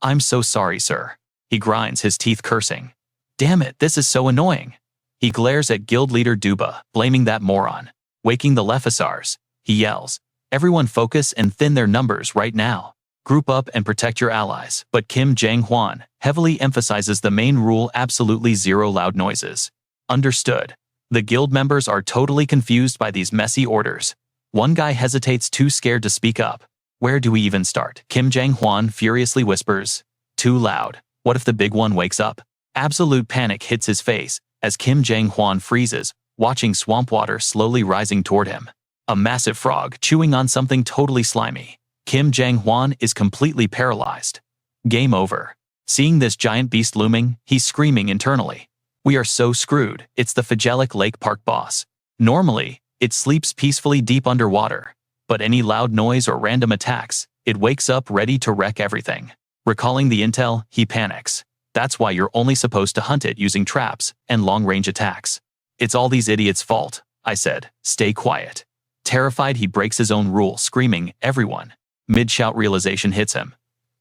I'm so sorry, sir. He grinds his teeth, cursing. Damn it, this is so annoying. He glares at guild leader Duba, blaming that moron. Waking the regressors, he yells. Everyone focus and thin their numbers right now. Group up and protect your allies. But Kim Jang-hwan heavily emphasizes the main rule: absolutely zero loud noises. Understood. The guild members are totally confused by these messy orders. One guy hesitates, too scared to speak up. Where do we even start? Kim Jang-hwan furiously whispers. Too loud. What if the big one wakes up? Absolute panic hits his face as Kim Jang-hwan freezes, watching swamp water slowly rising toward him. A massive frog chewing on something totally slimy. Kim Jang-hwan is completely paralyzed. Game over. Seeing this giant beast looming, he's screaming internally. We are so screwed, it's the Fagelic Lake Park boss. Normally, it sleeps peacefully deep underwater, but any loud noise or random attacks, it wakes up ready to wreck everything. Recalling the intel, he panics. That's why you're only supposed to hunt it using traps and long-range attacks. It's all these idiots' fault, I said. Stay quiet. Terrified, he breaks his own rule, screaming, everyone. Mid-shout, realization hits him.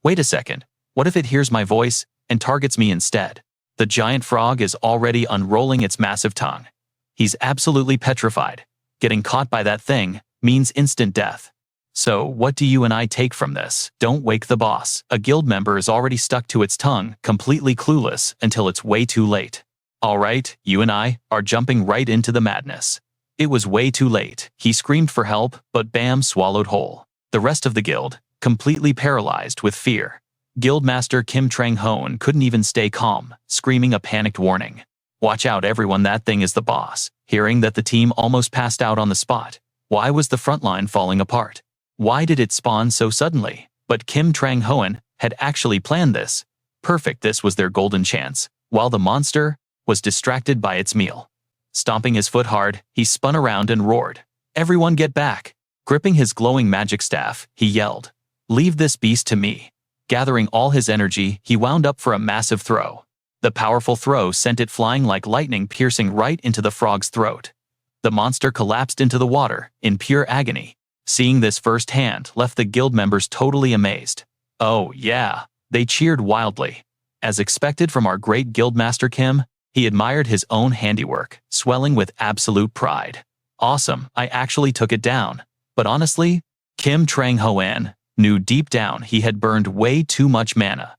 Wait a second, what if it hears my voice and targets me instead? The giant frog is already unrolling its massive tongue. He's absolutely petrified. Getting caught by that thing means instant death. So, what do you and I take from this? Don't wake the boss. A guild member is already stuck to its tongue, completely clueless until it's way too late. Alright, you and I are jumping right into the madness. It was way too late. He screamed for help, but bam, swallowed whole. The rest of the guild, completely paralyzed with fear. Guildmaster Kim Trang-hoon couldn't even stay calm, screaming a panicked warning. Watch out everyone, that thing is the boss. Hearing that the team almost passed out on the spot. Why was the front line falling apart? Why did it spawn so suddenly? But Kim Trang-hoon had actually planned this. Perfect, this was their golden chance. While the monster was distracted by its meal. Stomping his foot hard, he spun around and roared. Everyone get back! Gripping his glowing magic staff, he yelled. Leave this beast to me. Gathering all his energy, he wound up for a massive throw. The powerful throw sent it flying like lightning, piercing right into the frog's throat. The monster collapsed into the water, in pure agony. Seeing this firsthand left the guild members totally amazed. Oh yeah, they cheered wildly. As expected from our great guildmaster Kim, he admired his own handiwork, swelling with absolute pride. Awesome, I actually took it down. But honestly, Kim Trang-hoon knew deep down he had burned way too much mana.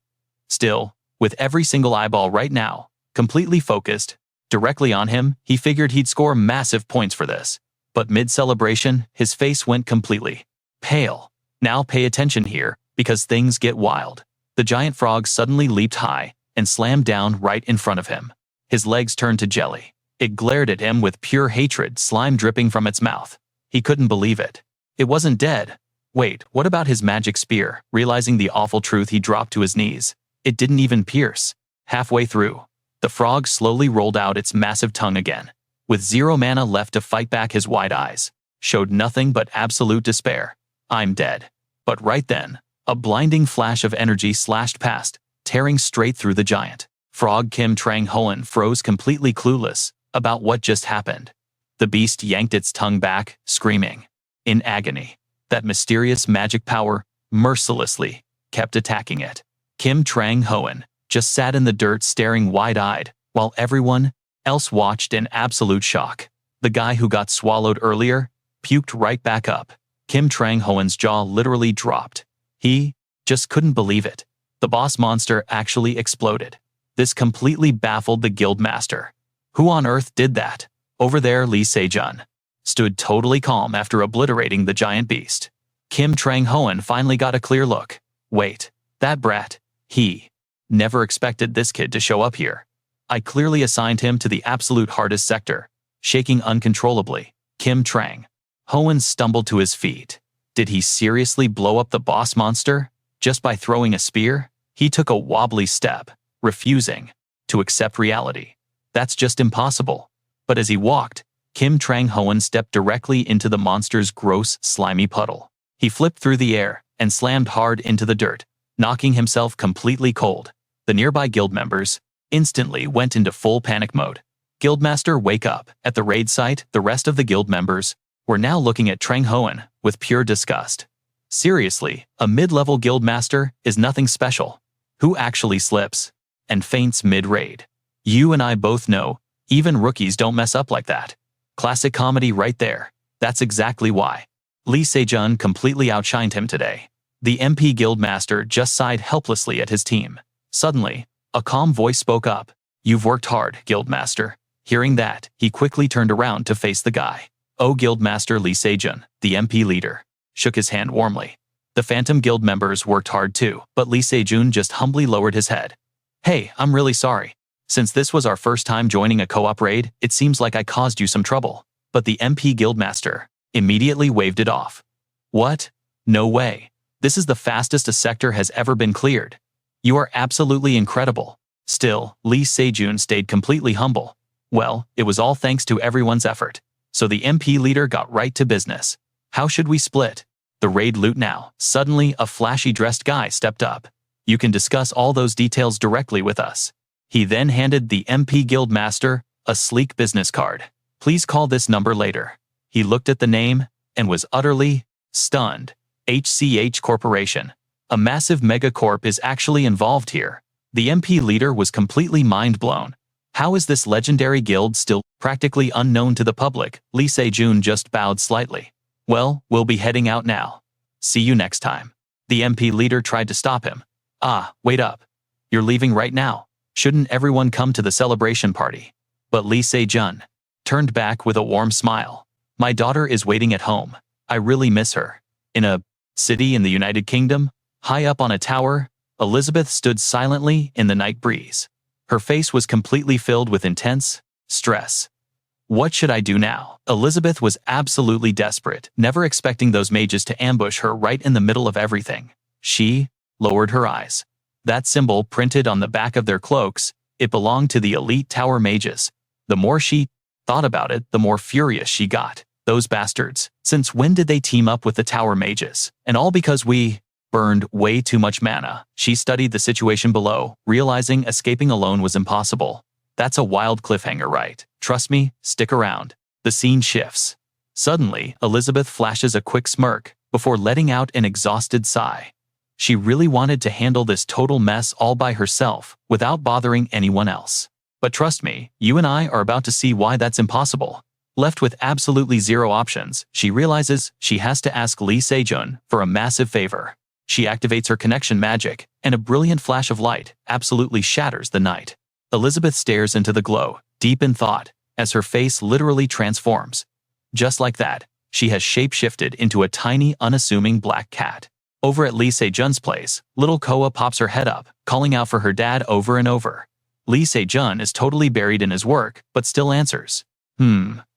Still, with every single eyeball right now, completely focused, directly on him, he figured he'd score massive points for this. But mid-celebration, his face went completely pale. Now pay attention here, because things get wild. The giant frog suddenly leaped high and slammed down right in front of him. His legs turned to jelly. It glared at him with pure hatred, slime dripping from its mouth. He couldn't believe it. It wasn't dead. Wait, what about his magic spear? Realizing the awful truth, he dropped to his knees. It didn't even pierce. Halfway through, the frog slowly rolled out its massive tongue again. With zero mana left to fight back, his wide eyes showed nothing but absolute despair. I'm dead. But right then, a blinding flash of energy slashed past, tearing straight through the giant frog. Kim Trang-hoon froze, completely clueless about what just happened. The beast yanked its tongue back, screaming in agony. That mysterious magic power mercilessly kept attacking it. Kim Trang-hoon just sat in the dirt, staring wide-eyed, while everyone else watched in absolute shock. The guy who got swallowed earlier puked right back up. Kim Trang-hoon's jaw literally dropped. He just couldn't believe it. The boss monster actually exploded. This completely baffled the guild master. Who on earth did that? Over there, Lee Se-jun stood totally calm after obliterating the giant beast. Kim Trang-hoon finally got a clear look. Wait, that brat. He never expected this kid to show up here. I clearly assigned him to the absolute hardest sector. Shaking uncontrollably, Kim Trang-hoon stumbled to his feet. Did he seriously blow up the boss monster just by throwing a spear? He took a wobbly step, refusing to accept reality. That's just impossible. But as he walked, Kim Trang-hoon stepped directly into the monster's gross, slimy puddle. He flipped through the air and slammed hard into the dirt, knocking himself completely cold. The nearby guild members instantly went into full panic mode. Guildmaster, wake up. At the raid site, the rest of the guild members were now looking at Trang-hoon with pure disgust. Seriously, a mid-level guildmaster is nothing special. Who actually slips and faints mid-raid? You and I both know, even rookies don't mess up like that. Classic comedy right there. That's exactly why Lee Se-jun completely outshined him today. The MP guildmaster just sighed helplessly at his team. Suddenly, a calm voice spoke up. You've worked hard, guildmaster. Hearing that, he quickly turned around to face the guy. Oh, guildmaster. Lee Se-jun, the MP leader, shook his hand warmly. The phantom guild members worked hard too, but Lee Se-jun just humbly lowered his head. Hey, I'm really sorry. Since this was our first time joining a co-op raid, it seems like I caused you some trouble. But the MP guildmaster immediately waved it off. What? No way. This is the fastest a sector has ever been cleared. You are absolutely incredible. Still, Lee Se-jun stayed completely humble. Well, it was all thanks to everyone's effort. So the MP leader got right to business. How should we split the raid loot now? Suddenly, a flashy dressed guy stepped up. You can discuss all those details directly with us. He then handed the MP guild master a sleek business card. Please call this number later. He looked at the name and was utterly stunned. HCH Corporation. A massive megacorp is actually involved here. The MP leader was completely mind-blown. How is this legendary guild still practically unknown to the public? Lee Se-jun just bowed slightly. Well, we'll be heading out now. See you next time. The MP leader tried to stop him. Wait up. You're leaving right now. Shouldn't everyone come to the celebration party? But Lee Se-jun turned back with a warm smile. My daughter is waiting at home. I really miss her. In a city in the United Kingdom, high up on a tower, Elizabeth stood silently in the night breeze. Her face was completely filled with intense stress. What should I do now? Elizabeth was absolutely desperate, never expecting those mages to ambush her right in the middle of everything. She lowered her eyes. That symbol printed on the back of their cloaks, it belonged to the elite tower mages. The more she thought about it, the more furious she got. Those bastards. Since when did they team up with the tower mages? And all because we burned way too much mana. She studied the situation below, realizing escaping alone was impossible. That's a wild cliffhanger, right? Trust me, stick around. The scene shifts. Suddenly, Elizabeth flashes a quick smirk before letting out an exhausted sigh. She really wanted to handle this total mess all by herself, without bothering anyone else. But trust me, you and I are about to see why that's impossible. Left with absolutely zero options, she realizes she has to ask Lee Se-jun for a massive favor. She activates her connection magic, and a brilliant flash of light absolutely shatters the night. Elizabeth stares into the glow, deep in thought, as her face literally transforms. Just like that, she has shape-shifted into a tiny, unassuming black cat. Over at Lee Se-jun's place, little Coa pops her head up, calling out for her dad over and over. Lee Se-jun is totally buried in his work, but still answers.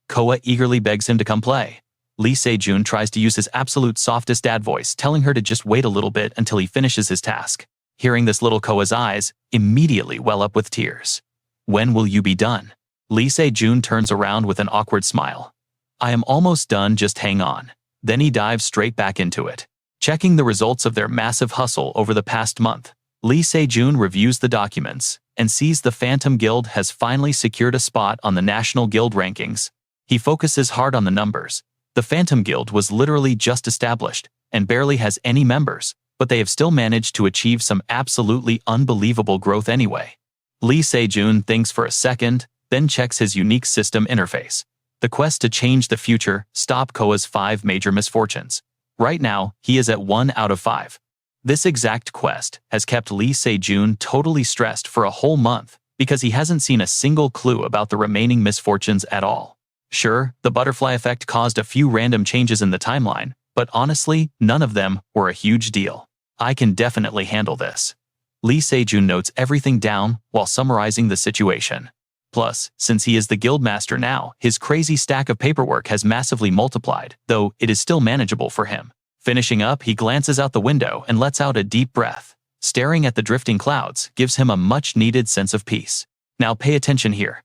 Coa eagerly begs him to come play. Lee Se-jun tries to use his absolute softest dad voice, telling her to just wait a little bit until he finishes his task. Hearing this, little Coa's eyes immediately well up with tears. When will you be done? Lee Se-jun turns around with an awkward smile. I am almost done, just hang on. Then he dives straight back into it. Checking the results of their massive hustle over the past month, Lee Se-jun reviews the documents and sees the Phantom Guild has finally secured a spot on the National Guild rankings. He focuses hard on the numbers. The Phantom Guild was literally just established and barely has any members, but they have still managed to achieve some absolutely unbelievable growth anyway. Lee Se-jun thinks for a second, then checks his unique system interface. The quest to change the future, stop Coa's 5 major misfortunes. Right now, he is at 1 out of 5. This exact quest has kept Lee Se-jun totally stressed for a whole month because he hasn't seen a single clue about the remaining misfortunes at all. Sure, the butterfly effect caused a few random changes in the timeline, but honestly, none of them were a huge deal. I can definitely handle this. Lee Se-jun notes everything down while summarizing the situation. Plus, since he is the guildmaster now, his crazy stack of paperwork has massively multiplied, though it is still manageable for him. Finishing up, he glances out the window and lets out a deep breath. Staring at the drifting clouds gives him a much-needed sense of peace. Now pay attention here.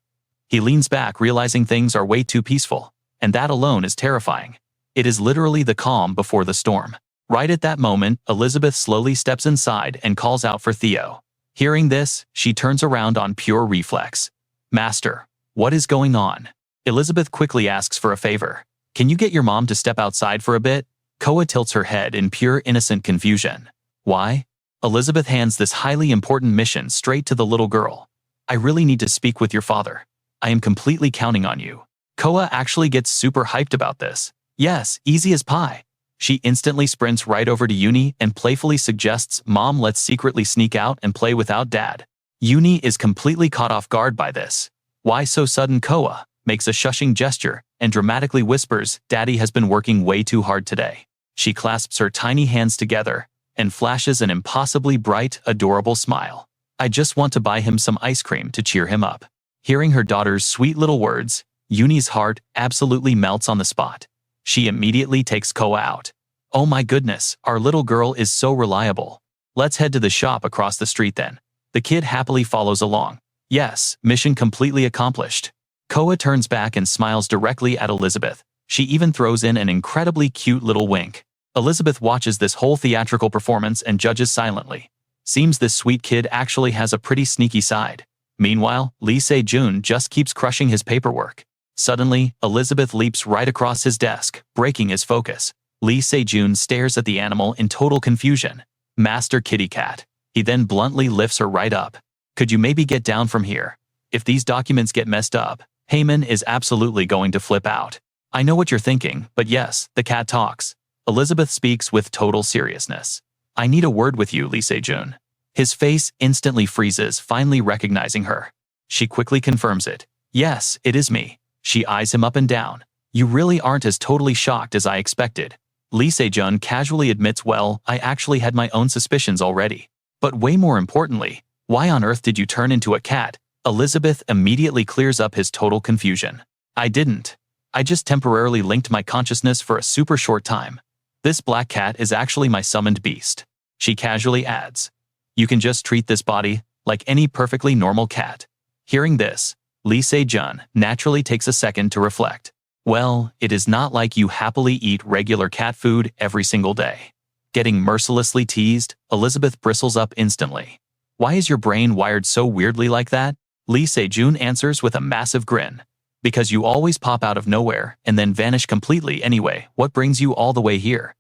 He leans back, realizing things are way too peaceful, and that alone is terrifying. It is literally the calm before the storm. Right at that moment, Elizabeth slowly steps inside and calls out for Theo. Hearing this, she turns around on pure reflex. Master, what is going on? Elizabeth quickly asks for a favor. Can you get your mom to step outside for a bit? Coa tilts her head in pure innocent confusion. Why? Elizabeth hands this highly important mission straight to the little girl. I really need to speak with your father. I am completely counting on you. Coa actually gets super hyped about this. Yes, easy as pie. She instantly sprints right over to Uni and playfully suggests, Mom, let's secretly sneak out and play without Dad. Uni is completely caught off guard by this. Why so sudden? Coa makes a shushing gesture and dramatically whispers, Daddy has been working way too hard today. She clasps her tiny hands together and flashes an impossibly bright, adorable smile. I just want to buy him some ice cream to cheer him up. Hearing her daughter's sweet little words, Uni's heart absolutely melts on the spot. She immediately takes Coa out. Oh my goodness, our little girl is so reliable. Let's head to the shop across the street then. The kid happily follows along. Yes, mission completely accomplished. Coa turns back and smiles directly at Elizabeth. She even throws in an incredibly cute little wink. Elizabeth watches this whole theatrical performance and judges silently. Seems this sweet kid actually has a pretty sneaky side. Meanwhile, Lee Se-jun just keeps crushing his paperwork. Suddenly, Elizabeth leaps right across his desk, breaking his focus. Lee Se-jun stares at the animal in total confusion. Master Kitty Cat. He then bluntly lifts her right up. Could you maybe get down from here? If these documents get messed up, Heyman is absolutely going to flip out. I know what you're thinking, but yes, the cat talks. Elizabeth speaks with total seriousness. I need a word with you, Lee Se-jun. His face instantly freezes, finally recognizing her. She quickly confirms it. Yes, it is me. She eyes him up and down. You really aren't as totally shocked as I expected. Lee Se-jun casually admits, well, I actually had my own suspicions already. But way more importantly, why on earth did you turn into a cat? Elizabeth immediately clears up his total confusion. I didn't. I just temporarily linked my consciousness for a super short time. This black cat is actually my summoned beast. She casually adds. You can just treat this body like any perfectly normal cat. Hearing this, Lee Se-jun naturally takes a second to reflect. Well, it is not like you happily eat regular cat food every single day. Getting mercilessly teased, Elizabeth bristles up instantly. Why is your brain wired so weirdly like that? Lee Se-jun answers with a massive grin. Because you always pop out of nowhere and then vanish completely anyway. What brings you all the way here?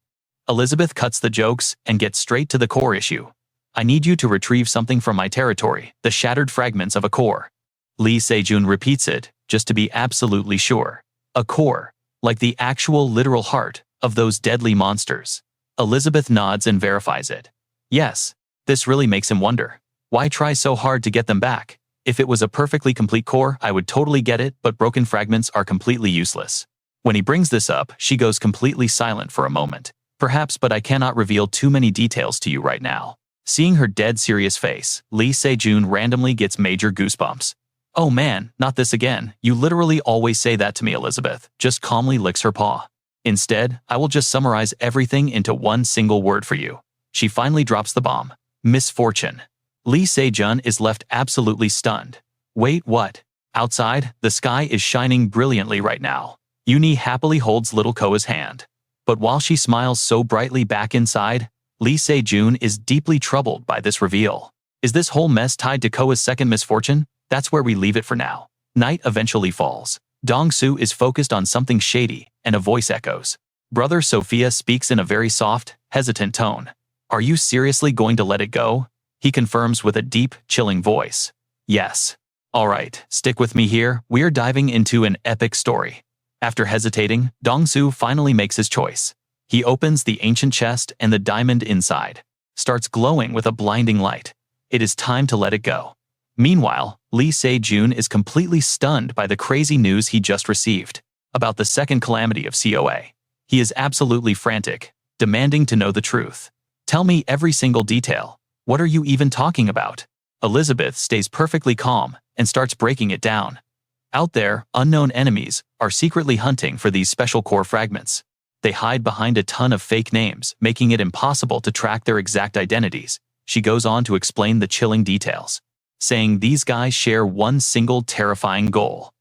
Elizabeth cuts the jokes and gets straight to the core issue. I need you to retrieve something from my territory, the shattered fragments of a core. Lee Se-jun repeats it, just to be absolutely sure. A core, like the actual literal heart of those deadly monsters. Elizabeth nods and verifies it. Yes, this really makes him wonder. Why try so hard to get them back? If it was a perfectly complete core, I would totally get it, but broken fragments are completely useless. When he brings this up, she goes completely silent for a moment. Perhaps, but I cannot reveal too many details to you right now. Seeing her dead serious face, Lee Se-jun randomly gets major goosebumps. Oh man, not this again. You literally always say that to me, Elizabeth. Just calmly licks her paw. Instead, I will just summarize everything into one single word for you. She finally drops the bomb. Misfortune. Lee Se-jun is left absolutely stunned. Wait, what? Outside, the sky is shining brilliantly right now. Uni happily holds little Coa's hand. But while she smiles so brightly back inside, Lee Se-jun is deeply troubled by this reveal. Is this whole mess tied to Coa's second misfortune? That's where we leave it for now. Night eventually falls. Dong-soo is focused on something shady, and a voice echoes. Brother Sophia speaks in a very soft, hesitant tone. Are you seriously going to let it go? He confirms with a deep, chilling voice. Yes. All right, stick with me here. We're diving into an epic story. After hesitating, Dong-soo finally makes his choice. He opens the ancient chest and the diamond inside starts glowing with a blinding light. It is time to let it go. Meanwhile, Lee Se-jun is completely stunned by the crazy news he just received about the second calamity of COA. He is absolutely frantic, demanding to know the truth. Tell me every single detail. What are you even talking about? Elizabeth stays perfectly calm and starts breaking it down. Out there, unknown enemies are secretly hunting for these special core fragments. They hide behind a ton of fake names, making it impossible to track their exact identities. She goes on to explain the chilling details, saying these guys share one single terrifying goal.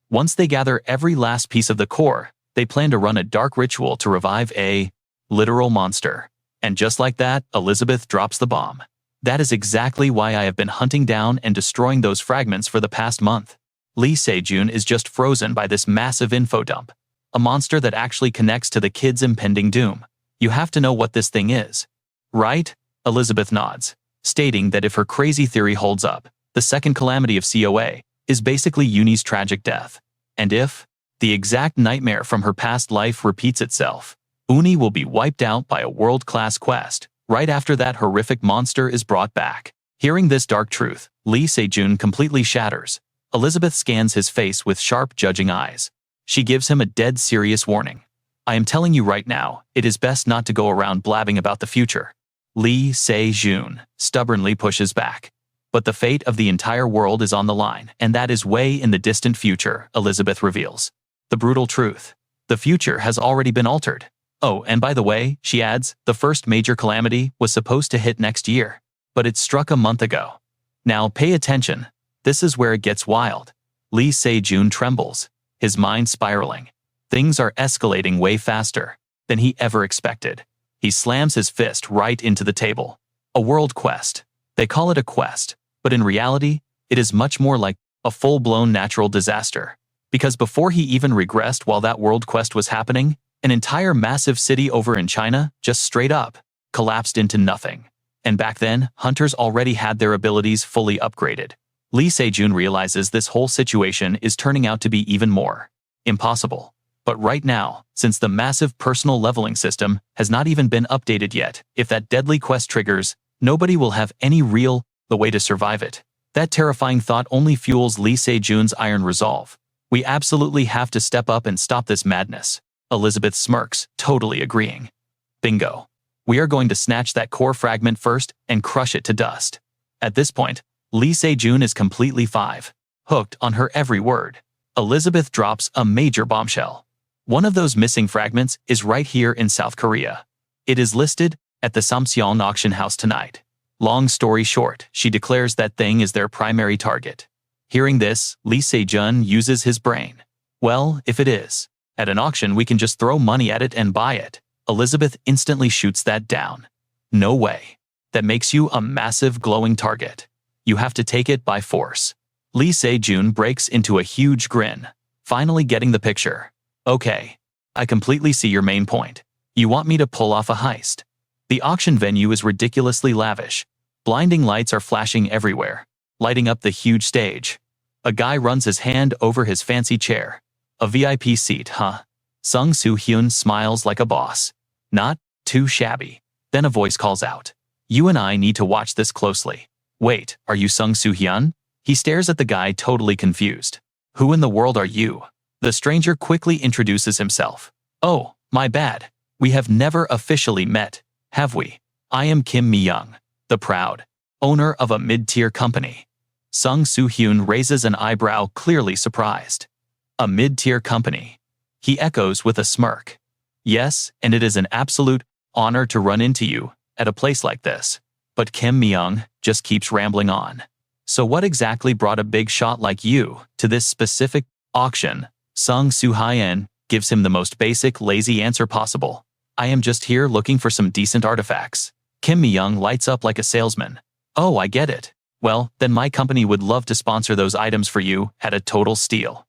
Once they gather every last piece of the core, they plan to run a dark ritual to revive a literal monster. And just like that, Elizabeth drops the bomb. That is exactly why I have been hunting down and destroying those fragments for the past month. Lee Se-jun is just frozen by this massive info dump. A monster that actually connects to the kid's impending doom. You have to know what this thing is. Right? Elizabeth nods, stating that if her crazy theory holds up, the second calamity of COA is basically Uni's tragic death. And if the exact nightmare from her past life repeats itself, Uni will be wiped out by a world-class quest. Right after that horrific monster is brought back. Hearing this dark truth, Lee Se-jun completely shatters. Elizabeth scans his face with sharp, judging eyes. She gives him a dead serious warning. I am telling you right now, it is best not to go around blabbing about the future. Lee Se-jun stubbornly pushes back. But the fate of the entire world is on the line, and that is way in the distant future, Elizabeth reveals. The brutal truth. The future has already been altered. Oh, and by the way, she adds, the first major calamity was supposed to hit next year, but it struck a month ago. Now pay attention. This is where it gets wild. Lee Se-jun trembles, his mind spiraling. Things are escalating way faster than he ever expected. He slams his fist right into the table. A world quest. They call it a quest, but in reality, it is much more like a full-blown natural disaster. Because before he even regressed while that world quest was happening, an entire massive city over in China just straight up collapsed into nothing. And back then, hunters already had their abilities fully upgraded. Lee Se-jun realizes this whole situation is turning out to be even more impossible. But right now, since the massive personal leveling system has not even been updated yet, if that deadly quest triggers, nobody will have any real way to survive it. That terrifying thought only fuels Lee Se-jun's iron resolve. We absolutely have to step up and stop this madness. Elizabeth smirks, totally agreeing. Bingo. We are going to snatch that core fragment first and crush it to dust. At this point, Lee Se-jun is completely hooked on her every word. Elizabeth drops a major bombshell. One of those missing fragments is right here in South Korea. It is listed at the Samseong auction house tonight. Long story short, she declares that thing is their primary target. Hearing this, Lee Se-jun uses his brain. Well, if it is, at an auction we can just throw money at it and buy it. Elizabeth instantly shoots that down. No way. That makes you a massive glowing target. You have to take it by force. Lee Se-jun breaks into a huge grin, finally getting the picture. Okay. I completely see your main point. You want me to pull off a heist. The auction venue is ridiculously lavish. Blinding lights are flashing everywhere, lighting up the huge stage. A guy runs his hand over his fancy chair. A VIP seat, huh? Sung Soo-hyun smiles like a boss. Not too shabby. Then a voice calls out. You and I need to watch this closely. Wait, are you Sung Soo-hyun? He stares at the guy totally confused. Who in the world are you? The stranger quickly introduces himself. Oh, my bad. We have never officially met, have we? I am Kim Mi-young, the proud owner of a mid-tier company. Sung Soo-hyun raises an eyebrow, clearly surprised. A mid-tier company. He echoes with a smirk. Yes, and it is an absolute honor to run into you at a place like this. But Kim Mi-young just keeps rambling on. So what exactly brought a big shot like you to this specific auction? Sung Soo-hyun gives him the most basic, lazy answer possible. I am just here looking for some decent artifacts. Kim Mi-young lights up like a salesman. Oh, I get it. Well, then my company would love to sponsor those items for you at a total steal.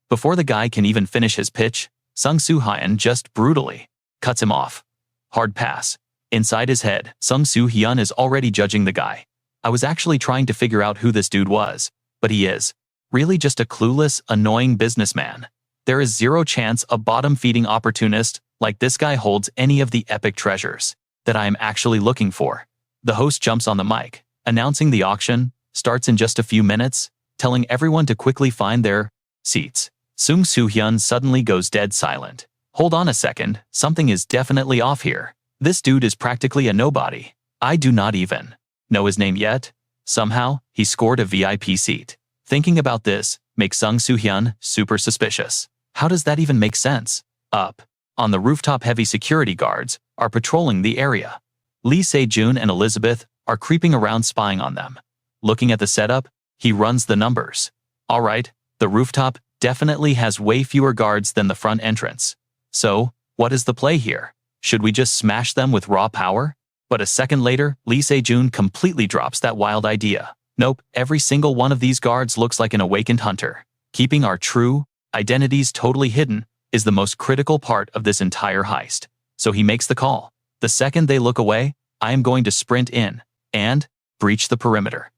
Before the guy can even finish his pitch, Sung Soo-hyun just brutally cuts him off. Hard pass. Inside his head, Sung Soo-hyun is already judging the guy. I was actually trying to figure out who this dude was, but he is really just a clueless, annoying businessman. There is zero chance a bottom-feeding opportunist like this guy holds any of the epic treasures that I am actually looking for. The host jumps on the mic, announcing the auction starts in just a few minutes, telling everyone to quickly find their seats. Sung Soo-hyun suddenly goes dead silent. Hold on a second, something is definitely off here. This dude is practically a nobody. I do not even know his name yet. Somehow, he scored a VIP seat. Thinking about this makes Sung Soo-hyun super suspicious. How does that even make sense? Up on the rooftop, heavy security guards are patrolling the area. Lee Se-jun and Elizabeth are creeping around spying on them. Looking at the setup, he runs the numbers. Alright, the rooftop definitely has way fewer guards than the front entrance. So, what is the play here? Should we just smash them with raw power? But a second later, Lee Se-jun completely drops that wild idea. Nope, every single one of these guards looks like an awakened hunter. Keeping our true identities totally hidden is the most critical part of this entire heist. So he makes the call. The second they look away, I am going to sprint in and breach the perimeter.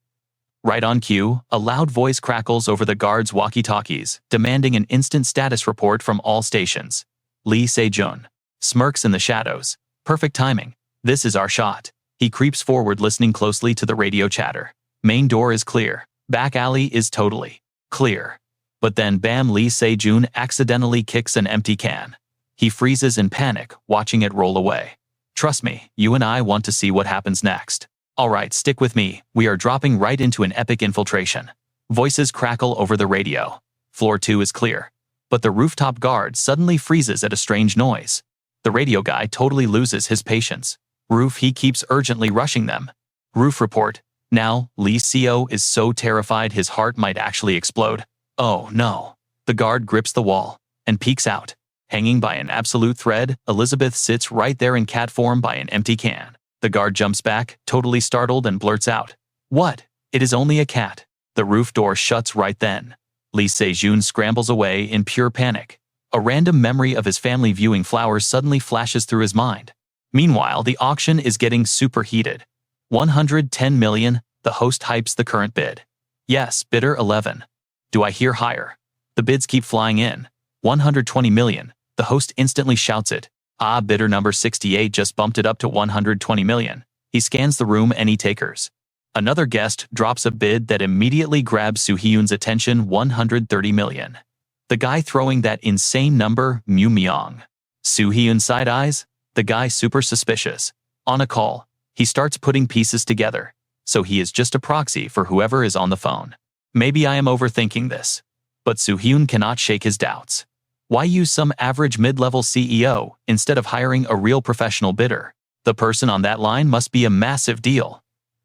Right on cue, a loud voice crackles over the guards' walkie-talkies, demanding an instant status report from all stations. Lee Se-jun smirks in the shadows. Perfect timing. This is our shot. He creeps forward, listening closely to the radio chatter. Main door is clear. Back alley is totally clear. But then bam, Lee Se-jun accidentally kicks an empty can. He freezes in panic, watching it roll away. Trust me, you and I want to see what happens next. Alright, stick with me. We are dropping right into an epic infiltration. Voices crackle over the radio. Floor 2 is clear. But the rooftop guard suddenly freezes at a strange noise. The radio guy totally loses his patience. Roof, he keeps urgently rushing them. Roof report. Now, Lee Se-jun is so terrified his heart might actually explode. Oh no. The guard grips the wall and peeks out. Hanging by an absolute thread, Elizabeth sits right there in cat form by an empty can. The guard jumps back, totally startled, and blurts out, "What? It is only a cat." The roof door shuts right then. Lee Se-jun scrambles away in pure panic. A random memory of his family viewing flowers suddenly flashes through his mind. Meanwhile, the auction is getting super heated. 110 million, the host hypes the current bid. Yes, bidder 11. Do I hear higher? The bids keep flying in. 120 million, the host instantly shouts it. Ah, bidder number 68 just bumped it up to 120 million. He scans the room, any takers. Another guest drops a bid that immediately grabs Soo-hyun's attention, 130 million. The guy throwing that insane number, Mew Myung. Soo-hyun side eyes, the guy super suspicious. On a call, he starts putting pieces together, so he is just a proxy for whoever is on the phone. Maybe I am overthinking this, but Soo-hyun cannot shake his doubts. Why use some average mid-level CEO instead of hiring a real professional bidder? The person on that line must be a massive deal.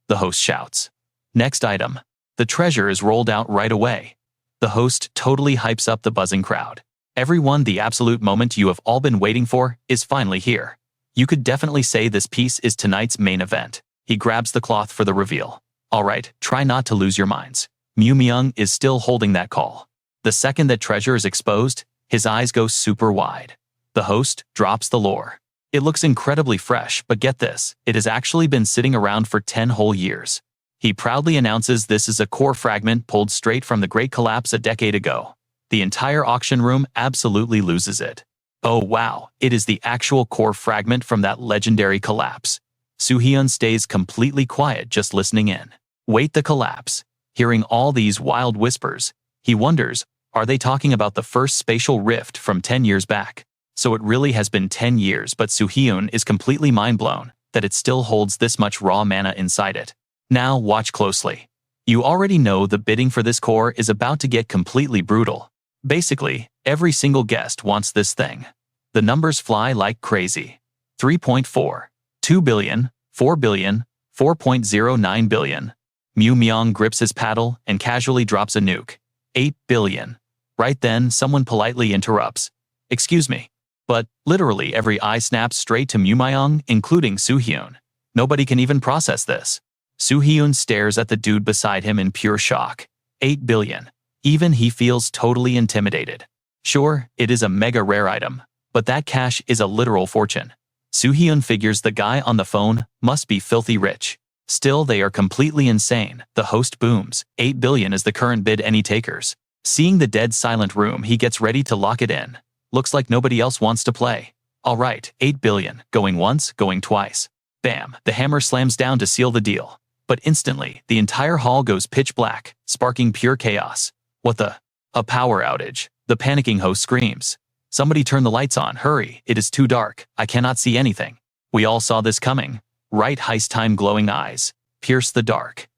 The host shouts. Next item. The treasure is rolled out right away. The host totally hypes up the buzzing crowd. Everyone, the absolute moment you have all been waiting for is finally here. You could definitely say this piece is tonight's main event. He grabs the cloth for the reveal. Alright, try not to lose your minds. Mew Myung is still holding that call. The second that treasure is exposed, his eyes go super wide. The host drops the lore. It looks incredibly fresh, but get this, it has actually been sitting around for 10 whole years. He proudly announces this is a core fragment pulled straight from the Great Collapse a decade ago. The entire auction room absolutely loses it. Oh wow, it is the actual core fragment from that legendary collapse. Soo-hyun stays completely quiet, just listening in. Wait, the collapse. Hearing all these wild whispers, he wonders, are they talking about the first spatial rift from 10 years back? So it really has been 10 years, but Soo-hyun is completely mind-blown that it still holds this much raw mana inside it. Now watch closely. You already know the bidding for this core is about to get completely brutal. Basically, every single guest wants this thing. The numbers fly like crazy. 3.4, 2 billion, 4 billion, 4.09 billion. Mew Myung grips his paddle and casually drops a nuke. 8 billion. Right then, someone politely interrupts. Excuse me. But literally every eye snaps straight to Mew Myung, including Soo-hyun. Nobody can even process this. Soo-hyun stares at the dude beside him in pure shock. 8 billion. Even he feels totally intimidated. Sure, it is a mega rare item, but that cash is a literal fortune. Soo-hyun figures the guy on the phone must be filthy rich. Still, they are completely insane. The host booms. 8 billion is the current bid, any takers. Seeing the dead silent room, he gets ready to lock it in. Looks like nobody else wants to play. Alright, 8 billion. Going once, going twice. Bam, the hammer slams down to seal the deal. But instantly, the entire hall goes pitch black, sparking pure chaos. What the? A power outage. The panicking host screams. Somebody turn the lights on, hurry, it is too dark, I cannot see anything. We all saw this coming. Right, heist time, glowing eyes pierce the dark.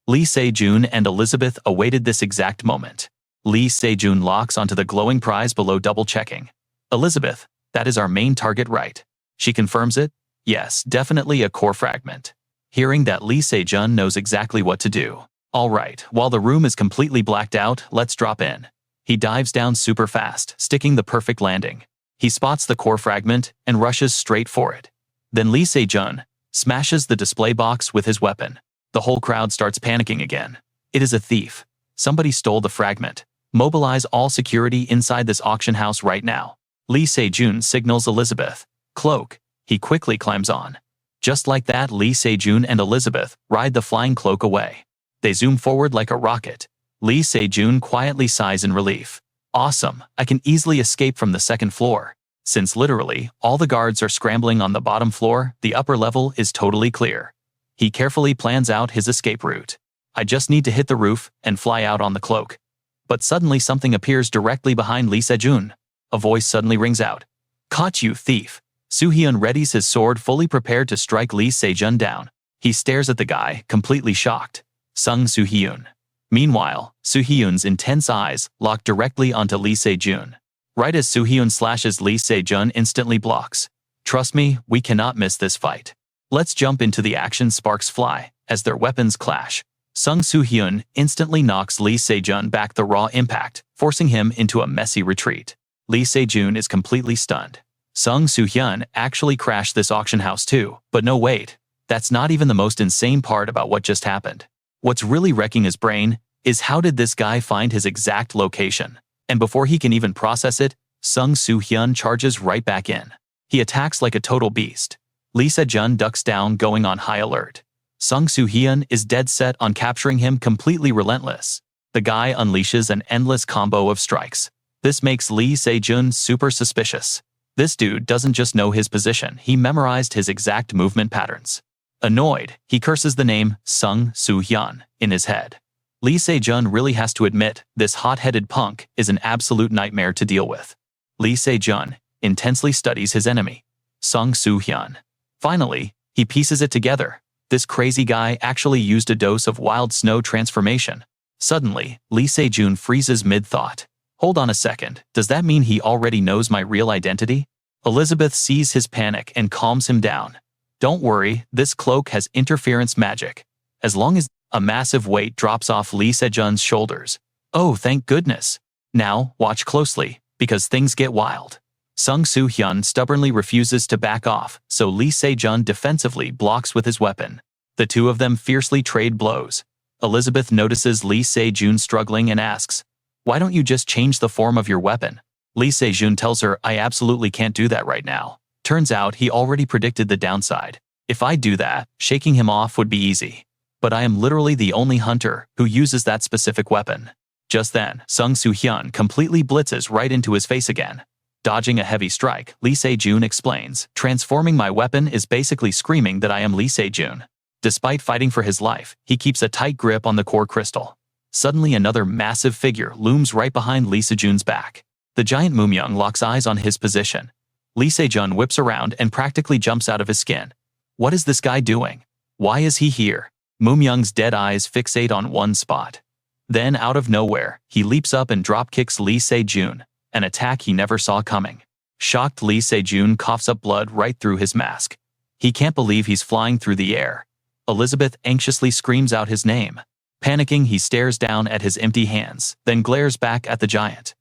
Lee Se-jun and Elizabeth awaited this exact moment. Lee Se-jun locks onto the glowing prize below, double-checking. Elizabeth, that is our main target, right? She confirms it. Yes, definitely a core fragment. Hearing that, Lee Se-jun knows exactly what to do. Alright, while the room is completely blacked out, let's drop in. He dives down super fast, sticking the perfect landing. He spots the core fragment and rushes straight for it. Then Lee Se-jun smashes the display box with his weapon. The whole crowd starts panicking again. It is a thief. Somebody stole the fragment. Mobilize all security inside this auction house right now. Lee Se-jun signals Elizabeth. Cloak. He quickly climbs on. Just like that, Lee Se-jun and Elizabeth ride the flying cloak away. They zoom forward like a rocket. Lee Se-jun quietly sighs in relief. Awesome, I can easily escape from the second floor. Since literally all the guards are scrambling on the bottom floor, the upper level is totally clear. He carefully plans out his escape route. I just need to hit the roof and fly out on the cloak. But suddenly something appears directly behind Lee Se-jun. A voice suddenly rings out. Caught you, thief. Soo-hyun readies his sword, fully prepared to strike Lee Se-jun down. He stares at the guy, completely shocked. Sung Soo-hyun. Meanwhile, Soo-hyun's intense eyes lock directly onto Lee Se-jun. Right as Soo-hyun slashes, Lee Se-jun instantly blocks. Trust me, we cannot miss this fight. Let's jump into the action. Sparks fly as their weapons clash. Sung Soo-hyun instantly knocks Lee Se-jun back the raw impact, forcing him into a messy retreat. Lee Se-jun is completely stunned. Sung Soo-hyun actually crashed this auction house too, but no wait. That's not even the most insane part about what just happened. What's really wrecking his brain is how did this guy find his exact location? And before he can even process it, Sung Soo-hyun charges right back in. He attacks like a total beast. Lee Se-jun ducks down, going on high alert. Sung Soo-hyun is dead set on capturing him, completely relentless. The guy unleashes an endless combo of strikes. This makes Lee Se-jun super suspicious. This dude doesn't just know his position, he memorized his exact movement patterns. Annoyed, he curses the name Sung Soo-hyun in his head. Lee Se-jun really has to admit this hot-headed punk is an absolute nightmare to deal with. Lee Se-jun intensely studies his enemy, Sung Soo-hyun. Finally, he pieces it together. This crazy guy actually used a dose of wild snow transformation. Suddenly, Lee Se-jun freezes mid-thought. Hold on a second, does that mean he already knows my real identity? Elizabeth sees his panic and calms him down. Don't worry, this cloak has interference magic. As long as a massive weight drops off Lee Se-jun's shoulders. Oh, thank goodness. Now, watch closely, because things get wild. Sung Soo-hyun stubbornly refuses to back off, so Lee Se-jun defensively blocks with his weapon. The two of them fiercely trade blows. Elizabeth notices Lee Se-jun struggling and asks, "Why don't you just change the form of your weapon?" Lee Se-jun tells her, "I absolutely can't do that right now." Turns out he already predicted the downside. If I do that, shaking him off would be easy. But I am literally the only hunter who uses that specific weapon. Just then, Sung Soo-hyun completely blitzes right into his face again. Dodging a heavy strike, Lee Se-jun explains, "Transforming my weapon is basically screaming that I am Lee Se-jun." Despite fighting for his life, he keeps a tight grip on the core crystal. Suddenly another massive figure looms right behind Lee Se-jun's back. The giant Moomyoung locks eyes on his position. Lee Se-jun whips around and practically jumps out of his skin. What is this guy doing? Why is he here? Moomyoung's dead eyes fixate on one spot. Then, out of nowhere, he leaps up and drop-kicks Lee Se-jun, an attack he never saw coming. Shocked, Lee Se-jun coughs up blood right through his mask. He can't believe he's flying through the air. Elizabeth anxiously screams out his name. Panicking, he stares down at his empty hands, then glares back at the giant.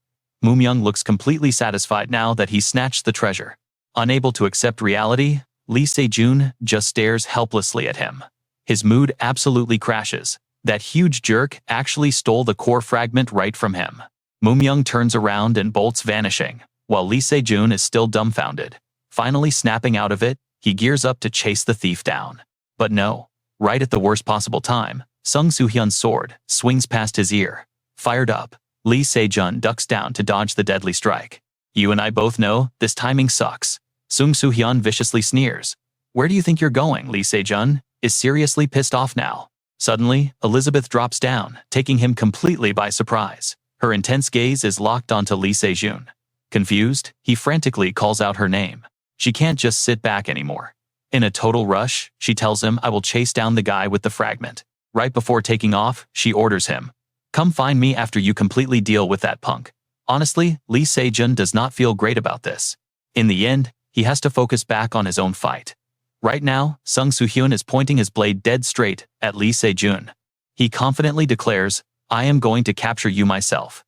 Moomyoung looks completely satisfied now that he snatched the treasure. Unable to accept reality, Lee Se-jun just stares helplessly at him. His mood absolutely crashes. That huge jerk actually stole the core fragment right from him. Moomyoung turns around and bolts, vanishing, while Lee Se-jun is still dumbfounded. Finally snapping out of it, he gears up to chase the thief down. But no. Right at the worst possible time, Sung Soo-hyun's sword swings past his ear. Fired up, Lee Se-jun ducks down to dodge the deadly strike. You and I both know, this timing sucks. Sung Soo-hyun viciously sneers. Where do you think you're going? Lee Se-jun is seriously pissed off now. Suddenly, Elizabeth drops down, taking him completely by surprise. Her intense gaze is locked onto Lee Se-jun. Confused, he frantically calls out her name. She can't just sit back anymore. In a total rush, she tells him, "I will chase down the guy with the fragment." Right before taking off, she orders him, "Come find me after you completely deal with that punk." Honestly, Lee Se-jun does not feel great about this. In the end, he has to focus back on his own fight. Right now, Sung Soo-hyun is pointing his blade dead straight at Lee Se-jun. He confidently declares, "I am going to capture you myself.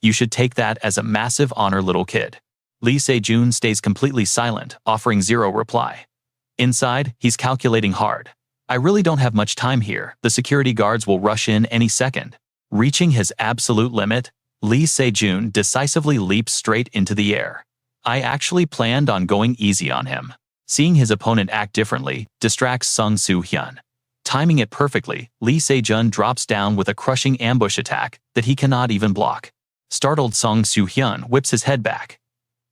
You should take that as a massive honor, little kid." Lee Se-jun stays completely silent, offering zero reply. Inside, he's calculating hard. I really don't have much time here. The security guards will rush in any second. Reaching his absolute limit, Lee Se-jun decisively leaps straight into the air. I actually planned on going easy on him. Seeing his opponent act differently distracts Sung Soo-hyun. Timing it perfectly, Lee Se-jun drops down with a crushing ambush attack that he cannot even block. Startled, Sung Soo-hyun whips his head back.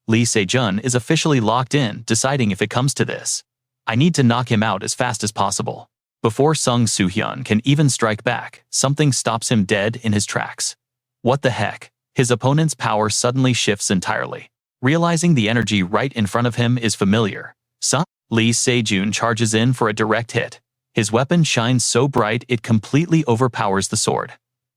Lee Se-jun is officially locked in, deciding if it comes to this, I need to knock him out as fast as possible. Before Sung Soo-hyun can even strike back, something stops him dead in his tracks. What the heck? His opponent's power suddenly shifts entirely. Realizing the energy right in front of him is familiar, Lee Se-jun charges in for a direct hit. His weapon shines so bright it completely overpowers the sword.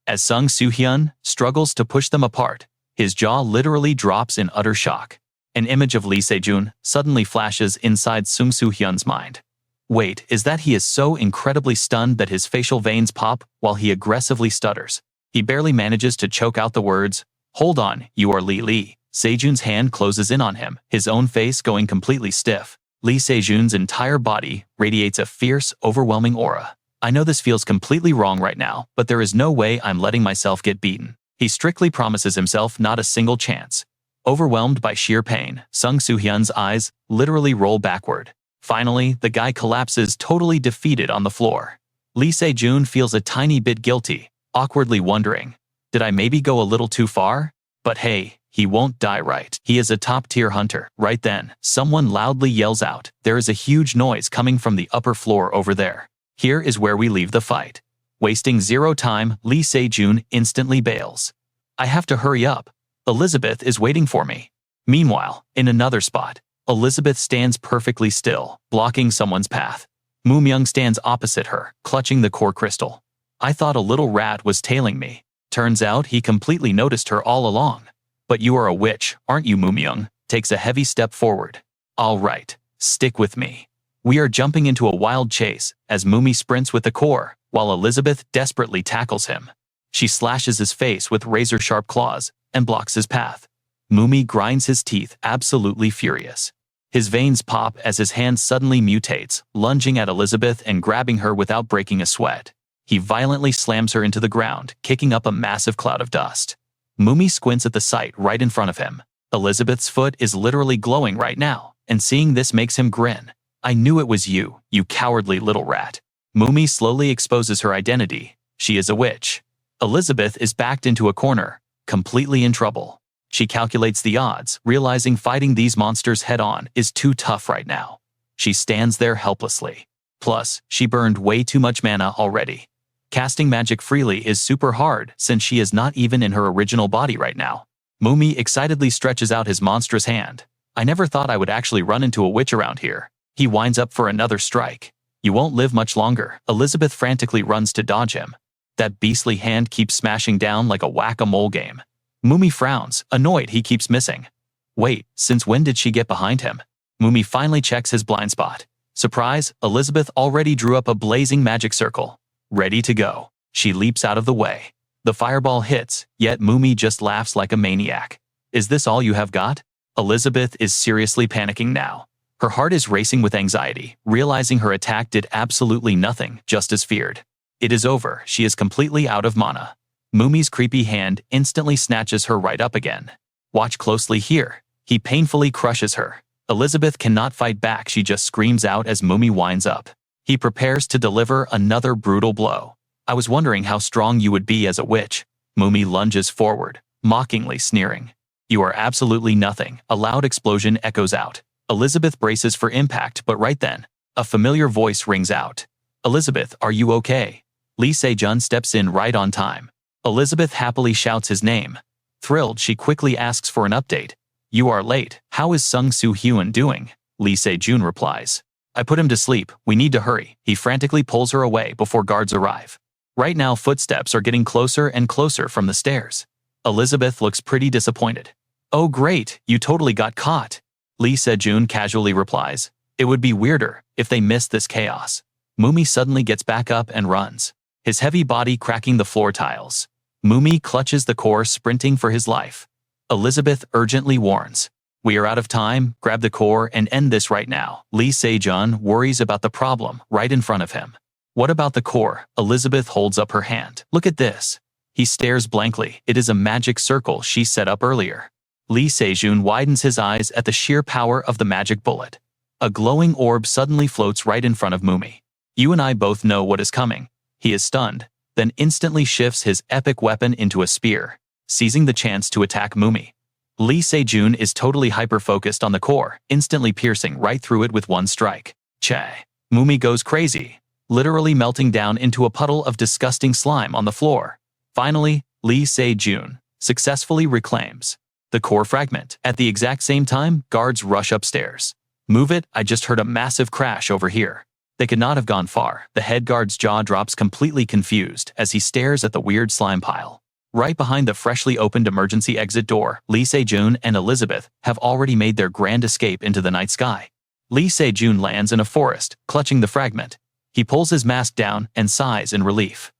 As Sung Soo-hyun struggles to push them apart, his jaw literally drops in utter shock. An image of Lee Se-jun suddenly flashes inside Sung Soo-hyun's mind. Wait, is that he is so incredibly stunned that his facial veins pop while he aggressively stutters? He barely manages to choke out the words, "Hold on, you are Lee." Se-jun's hand closes in on him, his own face going completely stiff. Lee Se-jun's entire body radiates a fierce, overwhelming aura. I know this feels completely wrong right now, but there is no way I'm letting myself get beaten. He strictly promises himself not a single chance. Overwhelmed by sheer pain, Sung Soo-hyun's eyes literally roll backward. Finally, the guy collapses totally defeated on the floor. Lee Se-jun feels a tiny bit guilty, awkwardly wondering, did I maybe go a little too far? But hey, he won't die, right? He is a top-tier hunter. Right then, someone loudly yells out, there is a huge noise coming from the upper floor over there. Here is where we leave the fight. Wasting zero time, Lee Se-jun instantly bails. I have to hurry up. Elizabeth is waiting for me. Meanwhile, in another spot, Elizabeth stands perfectly still, blocking someone's path. Moo-myung stands opposite her, clutching the core crystal. I thought a little rat was tailing me. Turns out he completely noticed her all along. But you are a witch, aren't you? Moo-myung takes a heavy step forward. All right, stick with me. We are jumping into a wild chase as Moomy sprints with the core, while Elizabeth desperately tackles him. She slashes his face with razor-sharp claws and blocks his path. Moomy grinds his teeth, absolutely furious. His veins pop as his hand suddenly mutates, lunging at Elizabeth and grabbing her without breaking a sweat. He violently slams her into the ground, kicking up a massive cloud of dust. Moomy squints at the sight right in front of him. Elizabeth's foot is literally glowing right now, and seeing this makes him grin. I knew it was you, you cowardly little rat. Moomy slowly exposes her identity. She is a witch. Elizabeth is backed into a corner, completely in trouble. She calculates the odds, realizing fighting these monsters head-on is too tough right now. She stands there helplessly. Plus, she burned way too much mana already. Casting magic freely is super hard since she is not even in her original body right now. Moomy excitedly stretches out his monstrous hand. I never thought I would actually run into a witch around here. He winds up for another strike. You won't live much longer. Elizabeth frantically runs to dodge him. That beastly hand keeps smashing down like a whack-a-mole game. Moomy frowns, annoyed he keeps missing. Wait, since when did she get behind him? Moomy finally checks his blind spot. Surprise, Elizabeth already drew up a blazing magic circle. Ready to go. She leaps out of the way. The fireball hits, yet Moomy just laughs like a maniac. Is this all you have got? Elizabeth is seriously panicking now. Her heart is racing with anxiety, realizing her attack did absolutely nothing, just as feared. It is over, she is completely out of mana. Moomy's creepy hand instantly snatches her right up again. Watch closely here. He painfully crushes her. Elizabeth cannot fight back, she just screams out as Moomy winds up. He prepares to deliver another brutal blow. I was wondering how strong you would be as a witch. Moomy lunges forward, mockingly sneering. You are absolutely nothing. A loud explosion echoes out. Elizabeth braces for impact, but right then, a familiar voice rings out. Elizabeth, are you okay? Lee Se-jun steps in right on time. Elizabeth happily shouts his name. Thrilled, she quickly asks for an update. You are late. How is Sung Soo-hyun doing? Lee Se-jun replies. I put him to sleep. We need to hurry. He frantically pulls her away before guards arrive. Right now, footsteps are getting closer and closer from the stairs. Elizabeth looks pretty disappointed. Oh great, you totally got caught. Lee Se-jun casually replies. It would be weirder if they missed this chaos. Moomy suddenly gets back up and runs, his heavy body cracking the floor tiles. Moomy clutches the core, sprinting for his life. Elizabeth urgently warns. We are out of time, grab the core and end this right now. Lee Se-jun worries about the problem right in front of him. What about the core? Elizabeth holds up her hand. Look at this. He stares blankly. It is a magic circle she set up earlier. Lee Se-jun widens his eyes at the sheer power of the magic bullet. A glowing orb suddenly floats right in front of Moomy. You and I both know what is coming. He is stunned, then instantly shifts his epic weapon into a spear, seizing the chance to attack Moomy. Lee Se-jun is totally hyper-focused on the core, instantly piercing right through it with one strike. Chai. Moomy goes crazy, literally melting down into a puddle of disgusting slime on the floor. Finally, Lee Se-jun successfully reclaims the core fragment. At the exact same time, guards rush upstairs. Move it, I just heard a massive crash over here. They could not have gone far. The head guard's jaw drops, completely confused as he stares at the weird slime pile. Right behind the freshly opened emergency exit door, Lee Se-jun and Elizabeth have already made their grand escape into the night sky. Lee Se-jun lands in a forest, clutching the fragment. He pulls his mask down and sighs in relief.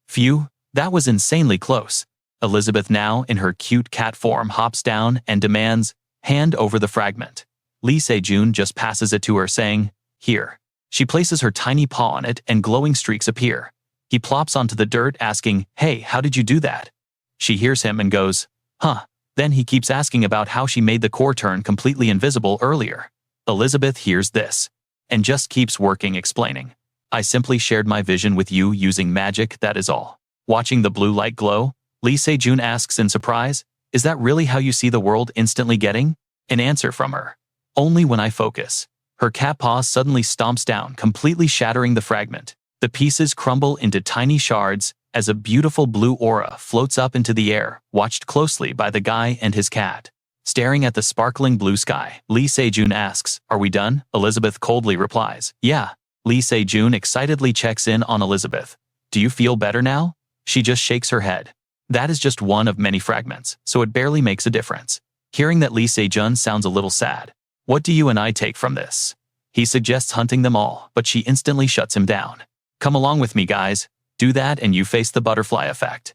Phew, that was insanely close. Elizabeth, now in her cute cat form, hops down and demands, "Hand over the fragment." Lee Se-jun just passes it to her, saying, "Here." She places her tiny paw on it and glowing streaks appear. He plops onto the dirt, asking, "Hey, how did you do that?" She hears him and goes, "Huh." Then he keeps asking about how she made the core turn completely invisible earlier. Elizabeth hears this and just keeps working, explaining, "I simply shared my vision with you using magic, that is all." Watching the blue light glow, Lee Se-jun asks in surprise, "Is that really how you see the world?" Instantly getting an answer from her, "Only when I focus." Her cat paw suddenly stomps down, completely shattering the fragment. The pieces crumble into tiny shards as a beautiful blue aura floats up into the air, watched closely by the guy and his cat. Staring at the sparkling blue sky, Lee Se-jun asks, "Are we done?" Elizabeth coldly replies, "Yeah." Lee Se-jun excitedly checks in on Elizabeth. "Do you feel better now?" She just shakes her head. That is just one of many fragments, so it barely makes a difference. Hearing that, Lee Se-jun sounds a little sad. "What do you and I take from this?" He suggests hunting them all, but she instantly shuts him down. "Come along with me, guys. Do that and you face the butterfly effect."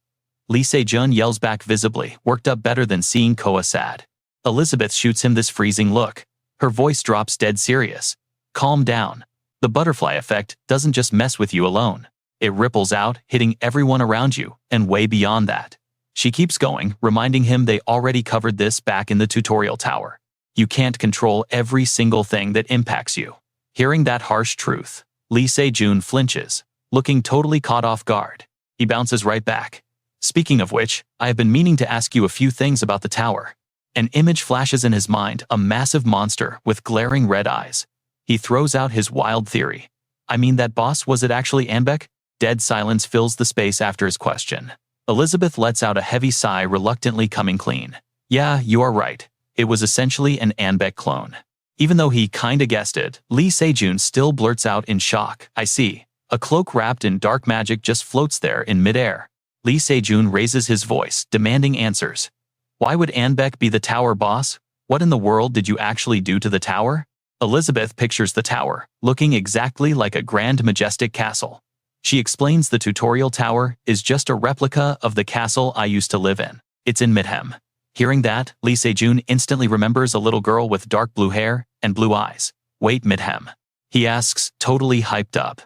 Lee Se-jun yells back, visibly worked up, better than seeing Coa sad. Elizabeth shoots him this freezing look. Her voice drops dead serious. "Calm down. The butterfly effect doesn't just mess with you alone. It ripples out, hitting everyone around you, and way beyond that." She keeps going, reminding him they already covered this back in the tutorial tower. You can't control every single thing that impacts you. Hearing that harsh truth, Lee Se-jun flinches, looking totally caught off guard. He bounces right back. "Speaking of which, I have been meaning to ask you a few things about the tower." An image flashes in his mind, a massive monster with glaring red eyes. He throws out his wild theory. "I mean, that boss, was it actually Anbeck?" Dead silence fills the space after his question. Elizabeth lets out a heavy sigh, reluctantly coming clean. "Yeah, you are right. It was essentially an Anbeck clone." Even though he kinda guessed it, Lee Se-jun still blurts out in shock, "I see. A cloak wrapped in dark magic just floats there in midair." Lee Se-jun raises his voice, demanding answers. "Why would Anbeck be the tower boss? What in the world did you actually do to the tower?" Elizabeth pictures the tower, looking exactly like a grand majestic castle. She explains the tutorial tower is just a replica of the castle I used to live in. It's in Midhem. Hearing that, Lee Se-jun instantly remembers a little girl with dark blue hair and blue eyes. "Wait, Midhem?" he asks, totally hyped up.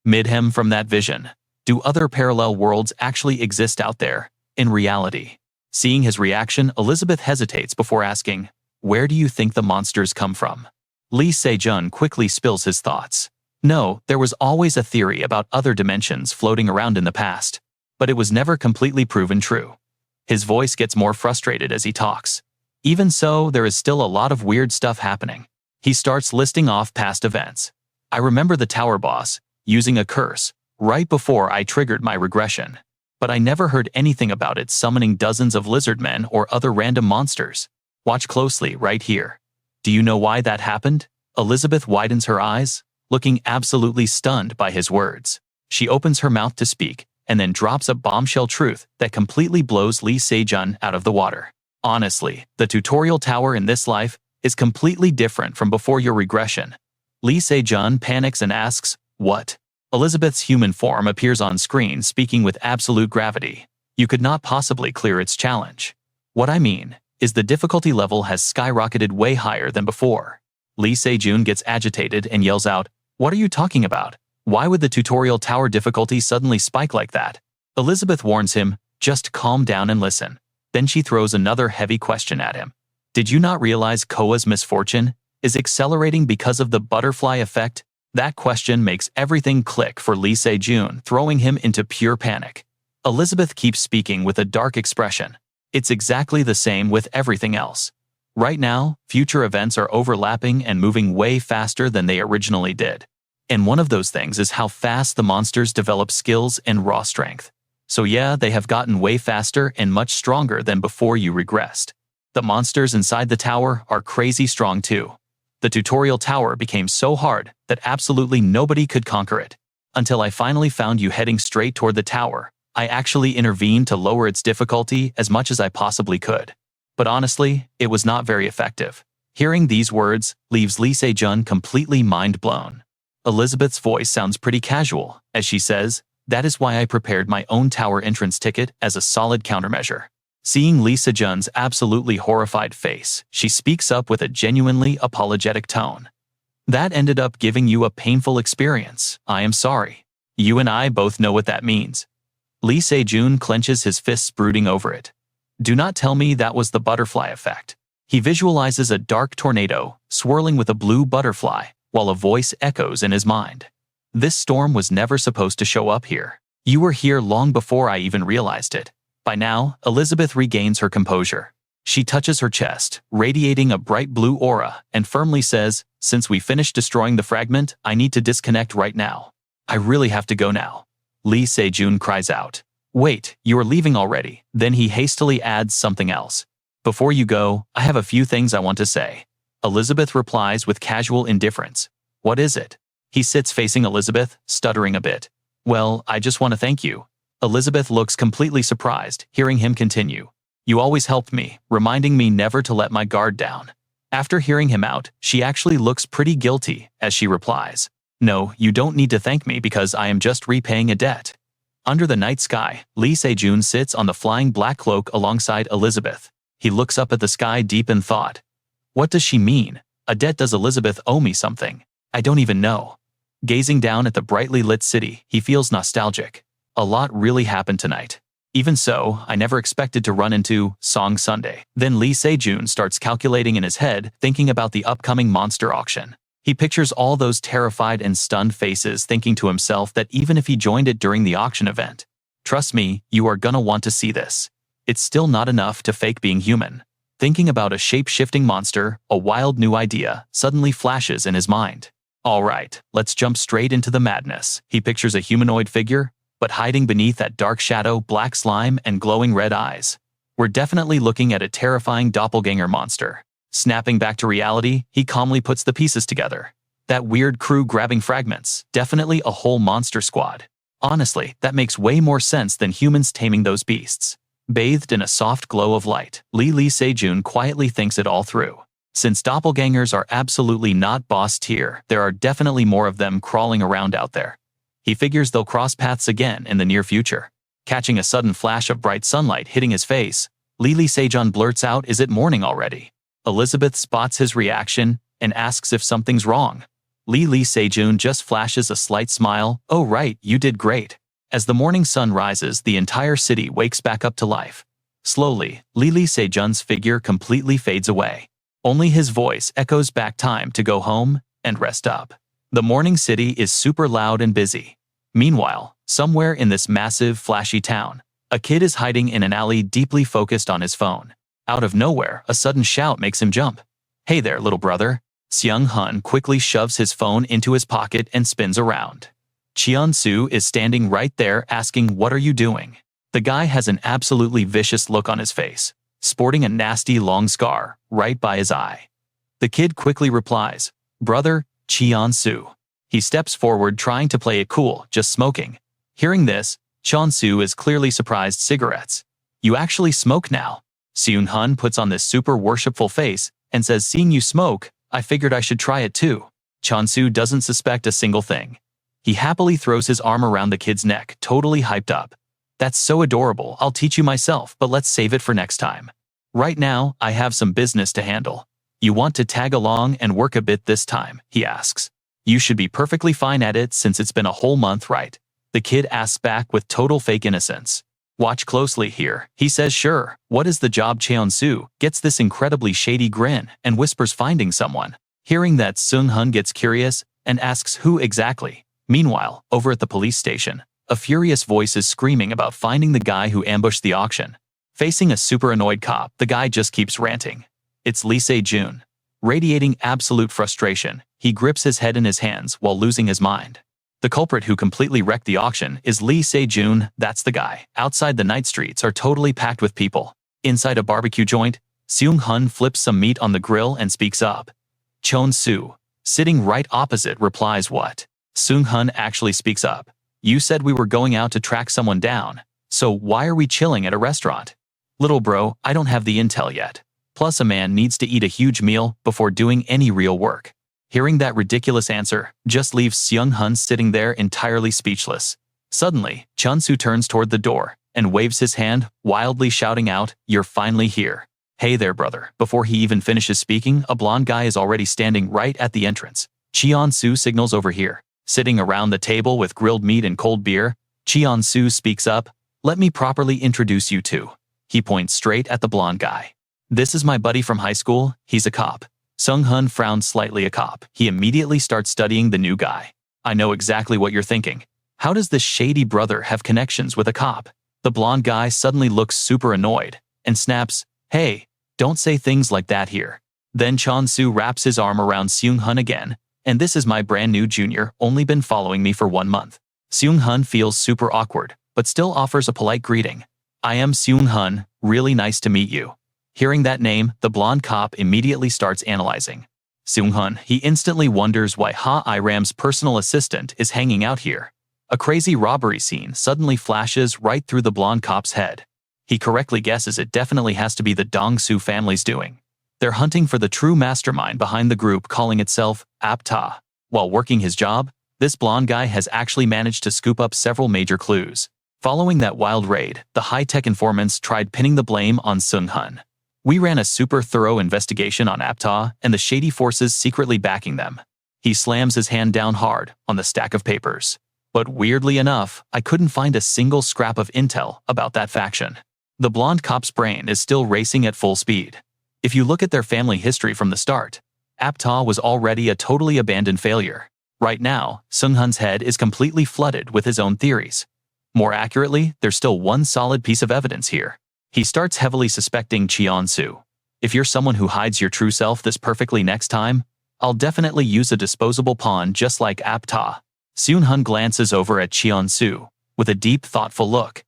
"Midhem from that vision? Do other parallel worlds actually exist out there, in reality?" Seeing his reaction, Elizabeth hesitates before asking, "Where do you think the monsters come from?" Lee Se-jun quickly spills his thoughts. "No, there was always a theory about other dimensions floating around in the past, but it was never completely proven true." His voice gets more frustrated as he talks. "Even so, there is still a lot of weird stuff happening." He starts listing off past events. "I remember the tower boss using a curse right before I triggered my regression, but I never heard anything about it summoning dozens of lizard men or other random monsters. Watch closely right here. Do you know why that happened?" Elizabeth widens her eyes, looking absolutely stunned by his words. She opens her mouth to speak, and then drops a bombshell truth that completely blows Lee Se-jun out of the water. "Honestly, the tutorial tower in this life is completely different from before your regression." Lee Se-jun panics and asks, "What?" Elizabeth's human form appears on screen, speaking with absolute gravity. "You could not possibly clear its challenge. What I mean is the difficulty level has skyrocketed way higher than before." Lee Se-jun gets agitated and yells out, "What are you talking about? Why would the tutorial tower difficulty suddenly spike like that?" Elizabeth warns him, "Just calm down and listen." Then she throws another heavy question at him. "Did you not realize Coa's misfortune is accelerating because of the butterfly effect?" That question makes everything click for Lee Se-jun, throwing him into pure panic. Elizabeth keeps speaking with a dark expression. "It's exactly the same with everything else. Right now, future events are overlapping and moving way faster than they originally did. And one of those things is how fast the monsters develop skills and raw strength. So yeah, they have gotten way faster and much stronger than before you regressed. The monsters inside the tower are crazy strong too. The tutorial tower became so hard that absolutely nobody could conquer it. Until I finally found you heading straight toward the tower, I actually intervened to lower its difficulty as much as I possibly could. But honestly, it was not very effective. Hearing these words leaves Lee Se-jun completely mind-blown. Elizabeth's voice sounds pretty casual, as she says, "That is why I prepared my own tower entrance ticket as a solid countermeasure." Seeing Lee Se-jun's absolutely horrified face, she speaks up with a genuinely apologetic tone. "That ended up giving you a painful experience. I am sorry. You and I both know what that means." Lee Se-jun clenches his fists, brooding over it. Do not tell me that was the butterfly effect. He visualizes a dark tornado swirling with a blue butterfly, while a voice echoes in his mind. This storm was never supposed to show up here. You were here long before I even realized it. By now, Elizabeth regains her composure. She touches her chest, radiating a bright blue aura, and firmly says, "Since we finished destroying the fragment, I need to disconnect right now. I really have to go now." Lee Se-jun cries out, "Wait, you are leaving already?" Then he hastily adds something else. "Before you go, I have a few things I want to say." Elizabeth replies with casual indifference. "What is it?" He sits facing Elizabeth, stuttering a bit. "Well, I just want to thank you." Elizabeth looks completely surprised, hearing him continue. "You always helped me, reminding me never to let my guard down." After hearing him out, she actually looks pretty guilty, as she replies, "No, you don't need to thank me because I am just repaying a debt." Under the night sky, Lee Se-jun sits on the flying black cloak alongside Elizabeth. He looks up at the sky deep in thought. What does she mean? A debt? Does Elizabeth owe me something? I don't even know. Gazing down at the brightly lit city, he feels nostalgic. A lot really happened tonight. Even so, I never expected to run into Song Sunday. Then Lee Se-jun starts calculating in his head, thinking about the upcoming monster auction. He pictures all those terrified and stunned faces, thinking to himself that even if he joined it during the auction event, trust me, you are gonna want to see this. It's still not enough to fake being human. Thinking about a shape-shifting monster, a wild new idea suddenly flashes in his mind. Alright, let's jump straight into the madness. He pictures a humanoid figure, but hiding beneath that dark shadow, black slime, and glowing red eyes. We're definitely looking at a terrifying doppelganger monster. Snapping back to reality, he calmly puts the pieces together. That weird crew grabbing fragments, definitely a whole monster squad. Honestly, that makes way more sense than humans taming those beasts. Bathed in a soft glow of light, Lee Se-jun quietly thinks it all through. Since doppelgangers are absolutely not boss tier, there are definitely more of them crawling around out there. He figures they'll cross paths again in the near future. Catching a sudden flash of bright sunlight hitting his face, Lee Se-jun blurts out, "Is it morning already?" Elizabeth spots his reaction and asks if something's wrong. Lee Se-jun just flashes a slight smile. "Oh right, you did great." As the morning sun rises, the entire city wakes back up to life. Slowly, Lee Se-jun's figure completely fades away. Only his voice echoes back, "Time to go home and rest up." The morning city is super loud and busy. Meanwhile, somewhere in this massive, flashy town, a kid is hiding in an alley, deeply focused on his phone. Out of nowhere, a sudden shout makes him jump. "Hey there, little brother." Seung-hun quickly shoves his phone into his pocket and spins around. Cheon-soo is standing right there, asking, "What are you doing?" The guy has an absolutely vicious look on his face, sporting a nasty long scar right by his eye. The kid quickly replies, "Brother, Cheon-soo." He steps forward, trying to play it cool, just smoking. Hearing this, Cheon-soo is clearly surprised. "Cigarettes? You actually smoke now?" Seung-hun puts on this super worshipful face and says, "Seeing you smoke, I figured I should try it too." Cheon-soo doesn't suspect a single thing. He happily throws his arm around the kid's neck, totally hyped up. "That's so adorable. I'll teach you myself, but let's save it for next time. Right now, I have some business to handle. You want to tag along and work a bit this time?" he asks. "You should be perfectly fine at it since it's been a whole month, right?" The kid asks back with total fake innocence. "Watch closely here," he says. "Sure, what is the job?" Cheon-soo gets this incredibly shady grin and whispers, "Finding someone." Hearing that, Seung-hun gets curious and asks, "Who exactly?" Meanwhile, over at the police station, a furious voice is screaming about finding the guy who ambushed the auction. Facing a super annoyed cop, the guy just keeps ranting. It's Lee Se-jun. Radiating absolute frustration, he grips his head in his hands while losing his mind. The culprit who completely wrecked the auction is Lee Se-jun. That's the guy. Outside, the night streets are totally packed with people. Inside a barbecue joint, Seung-hun flips some meat on the grill and speaks up. Cheon-soo, sitting right opposite, replies, "What?" Seung-hun actually speaks up. "You said we were going out to track someone down." So why are we chilling at a restaurant? Little bro, I don't have the intel yet. Plus a man needs to eat a huge meal before doing any real work. Hearing that ridiculous answer just leaves Seung-hun sitting there entirely speechless. Suddenly, Chun-soo turns toward the door and waves his hand, wildly shouting out, "You're finally here. Hey there, brother." Before he even finishes speaking, a blonde guy is already standing right at the entrance. Cheon-soo signals over here. Sitting around the table with grilled meat and cold beer, Cheon-soo speaks up, "Let me properly introduce you to." He points straight at the blonde guy. "This is my buddy from high school, he's a cop." Seung-hun frowns slightly. A cop. He immediately starts studying the new guy. I know exactly what you're thinking. How does this shady brother have connections with a cop? The blonde guy suddenly looks super annoyed and snaps, "Hey, don't say things like that here." Then Chon-soo wraps his arm around Seung-hun again, "And this is my brand new junior, only been following me for 1 month. Seung-hun feels super awkward, but still offers a polite greeting. "I am Seung-hun, really nice to meet you." Hearing that name, the blonde cop immediately starts analyzing. Seung-hun, he instantly wonders why Ha-I-Ram's personal assistant is hanging out here. A crazy robbery scene suddenly flashes right through the blonde cop's head. He correctly guesses it definitely has to be the Dong-soo family's doing. They're hunting for the true mastermind behind the group calling itself Apta. While working his job, this blonde guy has actually managed to scoop up several major clues. Following that wild raid, the high-tech informants tried pinning the blame on Seung-hun. "We ran a super thorough investigation on Apta and the shady forces secretly backing them." He slams his hand down hard on the stack of papers. "But weirdly enough, I couldn't find a single scrap of intel about that faction." The blonde cop's brain is still racing at full speed. If you look at their family history from the start, Apta was already a totally abandoned failure. Right now, Seung-hun's head is completely flooded with his own theories. More accurately, there's still one solid piece of evidence here. He starts heavily suspecting Cheon-soo. "If you're someone who hides your true self this perfectly next time, I'll definitely use a disposable pawn just like Apta." Seung-hun glances over at Cheon-soo with a deep, thoughtful look.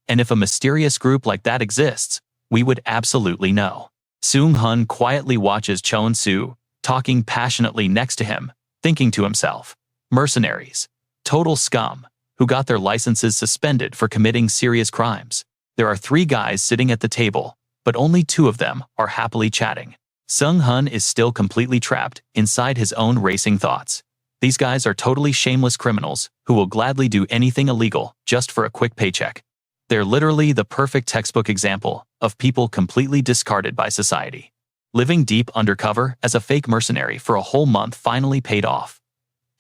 "And if a mysterious group like that exists, we would absolutely know." Seung-hun quietly watches Cheon-soo, talking passionately next to him, thinking to himself, "Mercenaries. Total scum, who got their licenses suspended for committing serious crimes." There are 3 guys sitting at the table, but only 2 of them are happily chatting. Seung-hun is still completely trapped inside his own racing thoughts. These guys are totally shameless criminals who will gladly do anything illegal just for a quick paycheck. They're literally the perfect textbook example of people completely discarded by society. Living deep undercover as a fake mercenary for a whole month finally paid off.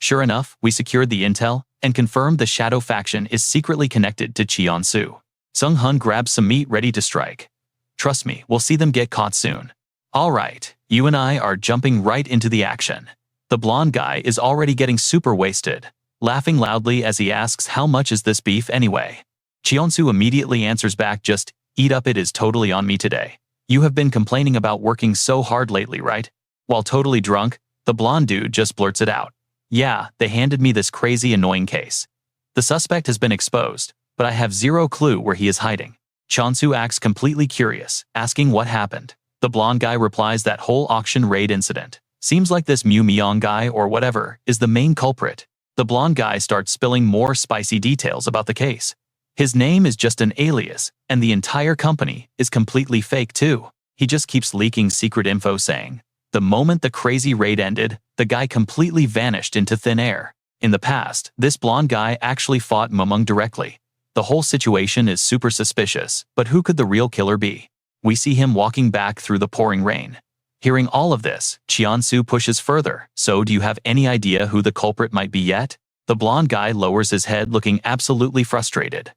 Sure enough, we secured the intel and confirmed the Shadow faction is secretly connected to Cheon-soo. Seung-hun grabs some meat ready to strike. "Trust me, we'll see them get caught soon." "All right, you and I are jumping right into the action." The blonde guy is already getting super wasted, laughing loudly as he asks, "How much is this beef anyway?" Cheon-soo immediately answers back, "Just eat up, it is totally on me today. You have been complaining about working so hard lately, right?" While totally drunk, the blonde dude just blurts it out. "Yeah, they handed me this crazy annoying case. The suspect has been exposed, but I have zero clue where he is hiding." Cheon-soo acts completely curious, asking what happened. The blonde guy replies that whole auction raid incident. Seems like this Mu Myong guy or whatever is the main culprit. The blonde guy starts spilling more spicy details about the case. His name is just an alias, and the entire company is completely fake too. He just keeps leaking secret info saying, the moment the crazy raid ended, the guy completely vanished into thin air. In the past, this blonde guy actually fought Momung directly. The whole situation is super suspicious, but who could the real killer be? We see him walking back through the pouring rain. Hearing all of this, Cheon-soo pushes further. "So do you have any idea who the culprit might be yet?" The blonde guy lowers his head, looking absolutely frustrated.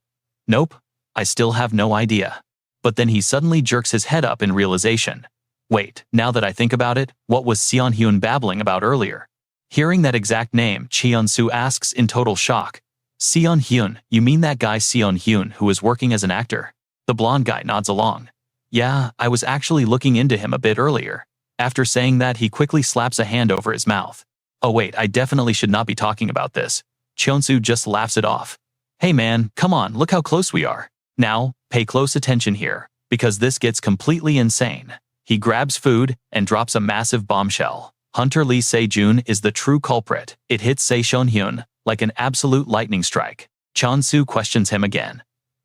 "Nope, I still have no idea." But then he suddenly jerks his head up in realization. "Wait, now that I think about it, what was Seon-hyun babbling about earlier?" Hearing that exact name, Cheon-soo asks in total shock. "Seon-hyun, you mean that guy Seon-hyun who is working as an actor?" The blonde guy nods along. "Yeah, I was actually looking into him a bit earlier." After saying that, he quickly slaps a hand over his mouth. "Oh wait, I definitely should not be talking about this." Cheon-soo just laughs it off. "Hey man, come on, look how close we are. Now, pay close attention here, because this gets completely insane." He grabs food and drops a massive bombshell. Hunter Lee Se-jun is the true culprit. It hits Seon-hyun like an absolute lightning strike. Cheon-soo questions him again.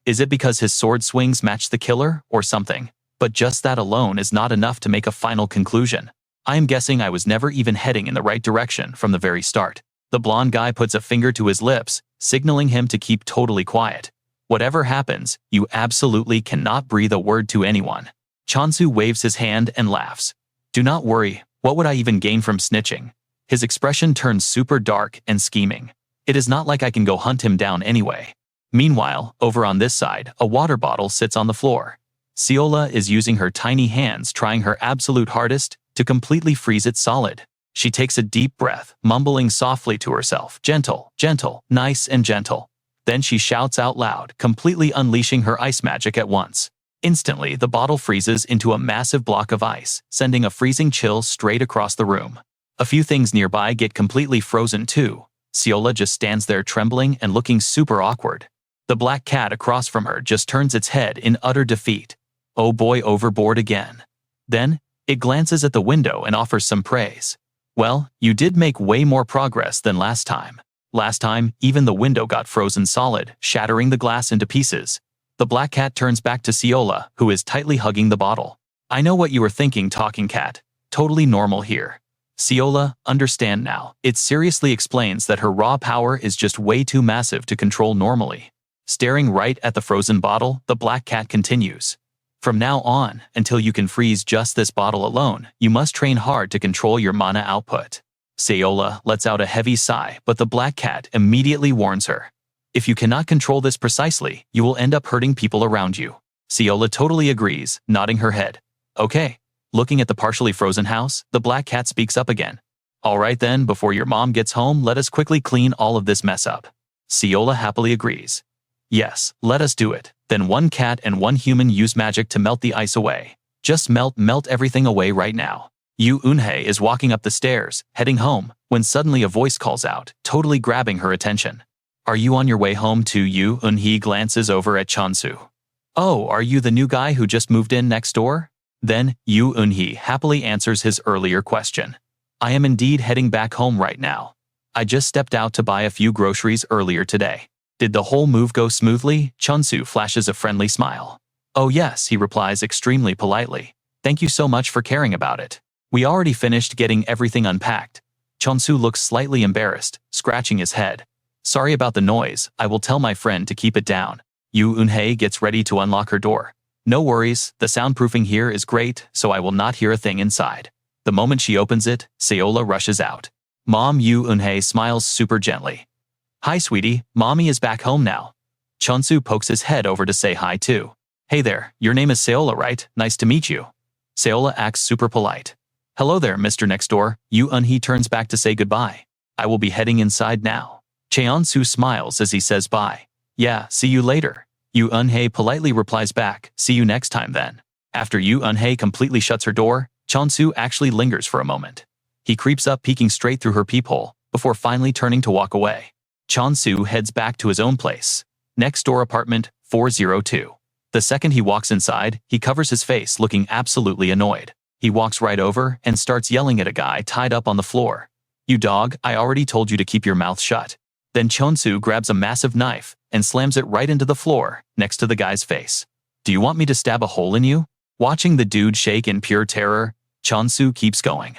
Is it because his sword swings match the killer, or something? But just that alone is not enough to make a final conclusion. I am guessing I was never even heading in the right direction from the very start. The blonde guy puts a finger to his lips, signaling him to keep totally quiet. Whatever happens, you absolutely cannot breathe a word to anyone. Chonsu waves his hand and laughs. Do not worry, what would I even gain from snitching? His expression turns super dark and scheming. It is not like I can go hunt him down anyway. Meanwhile, over on this side, a water bottle sits on the floor. Seola is using her tiny hands, trying her absolute hardest to completely freeze it solid. She takes a deep breath, mumbling softly to herself, gentle, gentle, nice and gentle. Then she shouts out loud, completely unleashing her ice magic at once. Instantly, the bottle freezes into a massive block of ice, sending a freezing chill straight across the room. A few things nearby get completely frozen too. Seola just stands there trembling and looking super awkward. The black cat across from her just turns its head in utter defeat. Oh boy, overboard again. Then, it glances at the window and offers some praise. Well, you did make way more progress than last time. Last time, even the window got frozen solid, shattering the glass into pieces. The black cat turns back to Seola, who is tightly hugging the bottle. I know what you were thinking, talking cat. Totally normal here. Seola, understand now. It seriously explains that her raw power is just way too massive to control normally. Staring right at the frozen bottle, the black cat continues. From now on, until you can freeze just this bottle alone, you must train hard to control your mana output. Seola lets out a heavy sigh, but the black cat immediately warns her. If you cannot control this precisely, you will end up hurting people around you. Seola totally agrees, nodding her head. Okay. Looking at the partially frozen house, the black cat speaks up again. Alright then, before your mom gets home, let us quickly clean all of this mess up. Seola happily agrees. Yes, let us do it. Then one cat and one human use magic to melt the ice away. Just melt everything away right now. Yu Eunhye is walking up the stairs, heading home, when suddenly a voice calls out, totally grabbing her attention. Are you on your way home too? Yu Eunhye glances over at Chonsu. Oh, are you the new guy who just moved in next door? Then, Yu Eunhye happily answers his earlier question. I am indeed heading back home right now. I just stepped out to buy a few groceries earlier today. Did the whole move go smoothly? Chonsu flashes a friendly smile. Oh yes, he replies extremely politely. Thank you so much for caring about it. We already finished getting everything unpacked. Chonsu looks slightly embarrassed, scratching his head. Sorry about the noise, I will tell my friend to keep it down. Yu Eunhye gets ready to unlock her door. No worries, the soundproofing here is great, so I will not hear a thing inside. The moment she opens it, Seola rushes out. Mom, Yu Eunhye smiles super gently. Hi sweetie, mommy is back home now. Chonsu pokes his head over to say hi too. Hey there, your name is Seola, right? Nice to meet you. Seola acts super polite. Hello there, Mr. Next Door. Yu Eunhye turns back to say goodbye. I will be heading inside now. Cheon-su smiles as he says bye. Yeah, see you later. Yu Eunhye politely replies back, see you next time then. After Yu Eunhye completely shuts her door, Chonsu actually lingers for a moment. He creeps up, peeking straight through her peephole, before finally turning to walk away. Chonsu heads back to his own place. Next door apartment, 402. The second he walks inside, he covers his face, looking absolutely annoyed. He walks right over and starts yelling at a guy tied up on the floor. You dog, I already told you to keep your mouth shut. Then Chonsu grabs a massive knife and slams it right into the floor, next to the guy's face. Do you want me to stab a hole in you? Watching the dude shake in pure terror, Chonsu keeps going.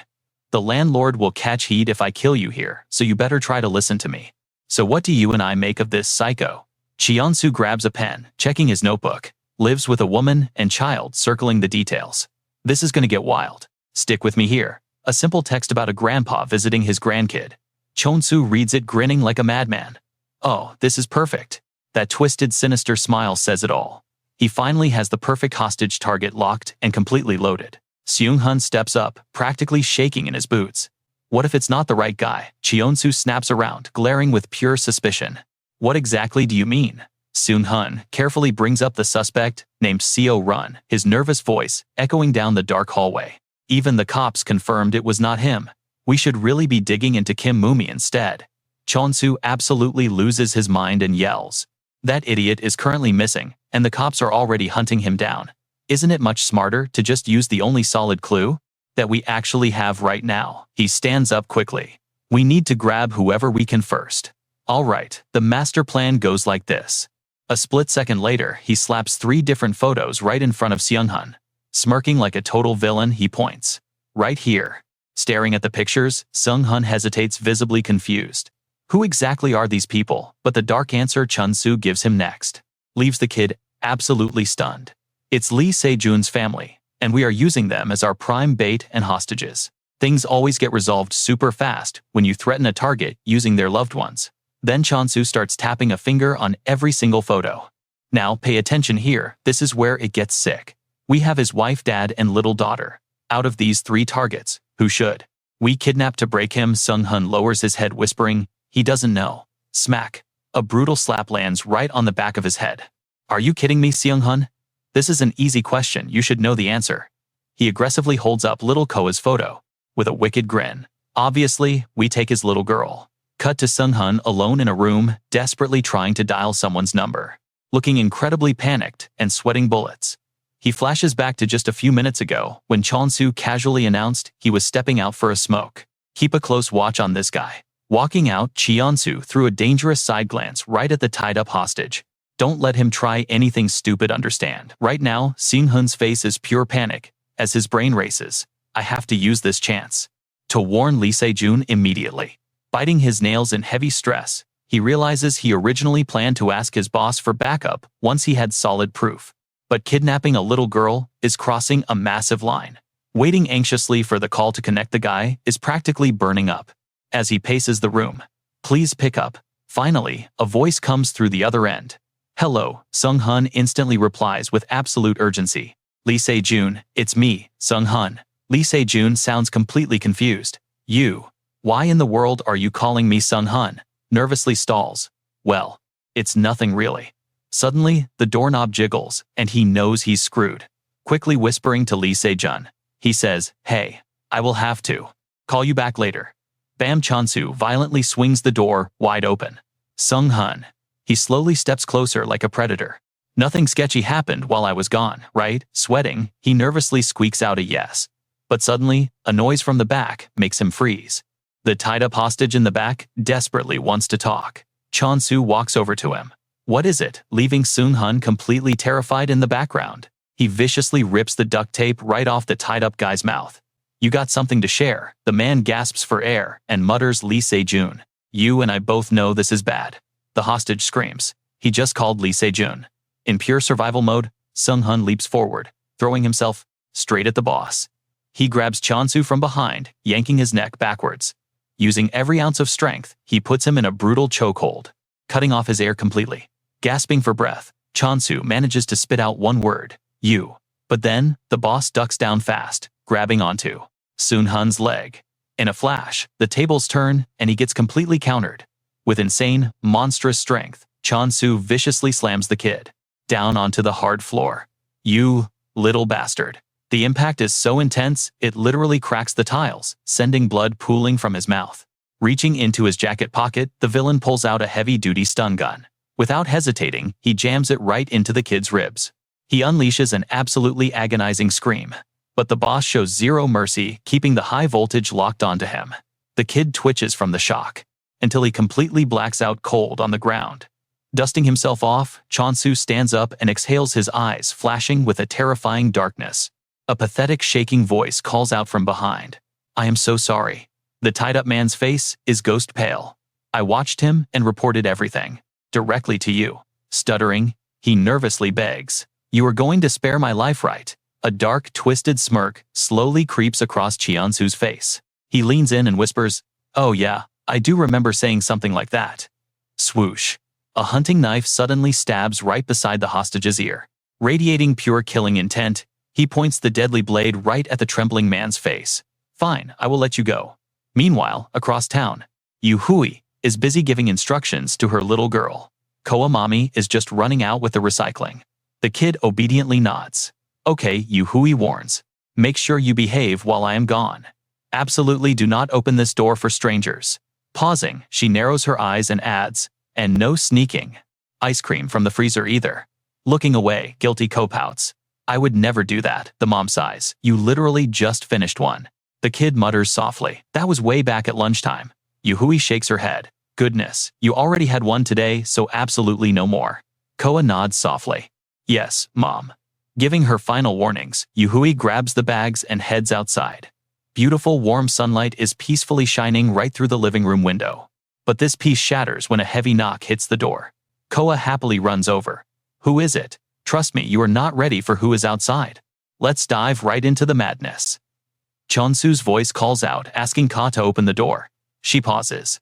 The landlord will catch heat if I kill you here, so you better try to listen to me. So what do you and I make of this psycho? Cheon-su grabs a pen, checking his notebook. Lives with a woman and child, circling the details. This is gonna get wild. Stick with me here. A simple text about a grandpa visiting his grandkid. Chonsu reads it, grinning like a madman. Oh, this is perfect. That twisted, sinister smile says it all. He finally has the perfect hostage target locked and completely loaded. Seung-hun steps up, practically shaking in his boots. What if it's not the right guy? Cheon-su snaps around, glaring with pure suspicion. What exactly do you mean? Seung-hun carefully brings up the suspect, named Seo-run, his nervous voice echoing down the dark hallway. Even the cops confirmed it was not him. We should really be digging into Kim Mumi instead. Chonsu absolutely loses his mind and yells. That idiot is currently missing, and the cops are already hunting him down. Isn't it much smarter to just use the only solid clue that we actually have right now? He stands up quickly. We need to grab whoever we can first. All right, the master plan goes like this. A split second later, he slaps 3 different photos right in front of Seung-hun. Smirking like a total villain, he points. Right here. Staring at the pictures, Seung-hun hesitates, visibly confused. Who exactly are these people? But the dark answer Chun-soo gives him next leaves the kid absolutely stunned. It's Lee Se-jun's family, and we are using them as our prime bait and hostages. Things always get resolved super fast when you threaten a target using their loved ones. Then Chun-soo starts tapping a finger on every single photo. Now pay attention here, this is where it gets sick. We have his wife, dad, and little daughter. Out of these 3 targets, who should we kidnap to break him? Seung-hun lowers his head, whispering, he doesn't know. Smack. A brutal slap lands right on the back of his head. Are you kidding me, Seung-hun? This is an easy question, you should know the answer. He aggressively holds up little Coa's photo, with a wicked grin. Obviously, we take his little girl. Cut to Seung-hun alone in a room, desperately trying to dial someone's number. Looking incredibly panicked and sweating bullets. He flashes back to just a few minutes ago, when Chun-soo casually announced he was stepping out for a smoke. Keep a close watch on this guy. Walking out, Chun-soo threw a dangerous side glance right at the tied-up hostage. Don't let him try anything stupid, understand? Right now, Seung-hun's face is pure panic, as his brain races. I have to use this chance to warn Lee Se-jun immediately. Biting his nails in heavy stress, he realizes he originally planned to ask his boss for backup once he had solid proof. But kidnapping a little girl is crossing a massive line. Waiting anxiously for the call to connect, the guy is practically burning up. As he paces the room, please pick up. Finally, a voice comes through the other end. Hello, Seung-hun instantly replies with absolute urgency. Lee Se-jun, it's me, Seung-hun. Lee Se-jun sounds completely confused. You? Why in the world are you calling me? Seung-hun nervously stalls. Well, it's nothing really. Suddenly, the doorknob jiggles, and he knows he's screwed. Quickly whispering to Lee Se-jun, he says, hey, I will have to call you back later. Bam! Chun-soo violently swings the door wide open. Seung-hun. He slowly steps closer like a predator. Nothing sketchy happened while I was gone, right? Sweating, he nervously squeaks out a yes. But suddenly, a noise from the back makes him freeze. The tied-up hostage in the back desperately wants to talk. Chun-soo walks over to him. What is it? Leaving Seung-hun completely terrified in the background. He viciously rips the duct tape right off the tied-up guy's mouth. You got something to share. The man gasps for air and mutters, Lee Se-jun. You and I both know this is bad. The hostage screams. He just called Lee Se-jun. In pure survival mode, Seung-hun leaps forward, throwing himself straight at the boss. He grabs Chun-soo from behind, yanking his neck backwards. Using every ounce of strength, he puts him in a brutal chokehold, cutting off his air completely. Gasping for breath, Chun-soo manages to spit out one word, you. But then, the boss ducks down fast, grabbing onto Seung-hun's leg. In a flash, the tables turn, and he gets completely countered. With insane, monstrous strength, Chun-soo viciously slams the kid down onto the hard floor. You little bastard. The impact is so intense, it literally cracks the tiles, sending blood pooling from his mouth. Reaching into his jacket pocket, the villain pulls out a heavy-duty stun gun. Without hesitating, he jams it right into the kid's ribs. He unleashes an absolutely agonizing scream. But the boss shows zero mercy, keeping the high voltage locked onto him. The kid twitches from the shock, until he completely blacks out cold on the ground. Dusting himself off, Chun-soo stands up and exhales, his eyes flashing with a terrifying darkness. A pathetic shaking voice calls out from behind. I am so sorry. The tied-up man's face is ghost pale. I watched him and reported everything directly to you. Stuttering, he nervously begs. You are going to spare my life, right? A dark, twisted smirk slowly creeps across Chun-soo's face. He leans in and whispers, oh yeah, I do remember saying something like that. Swoosh. A hunting knife suddenly stabs right beside the hostage's ear. Radiating pure killing intent, he points the deadly blade right at the trembling man's face. Fine, I will let you go. Meanwhile, across town, Yu Hui is busy giving instructions to her little girl. Koa mommy is just running out with the recycling. The kid obediently nods. Okay, Yu Hui warns. Make sure you behave while I am gone. Absolutely do not open this door for strangers. Pausing, she narrows her eyes and adds, and no sneaking. Ice cream from the freezer either. Looking away, guilty Ko pouts. I would never do that, the mom sighs. You literally just finished one. The kid mutters softly. That was way back at lunchtime. Yu Hui shakes her head. Goodness, you already had one today, so absolutely no more. Koa nods softly. Yes, Mom. Giving her final warnings, Yuhui grabs the bags and heads outside. Beautiful warm sunlight is peacefully shining right through the living room window. But this peace shatters when a heavy knock hits the door. Koa happily runs over. Who is it? Trust me, you are not ready for who is outside. Let's dive right into the madness. Chonsu's voice calls out, asking Ka to open the door. She pauses.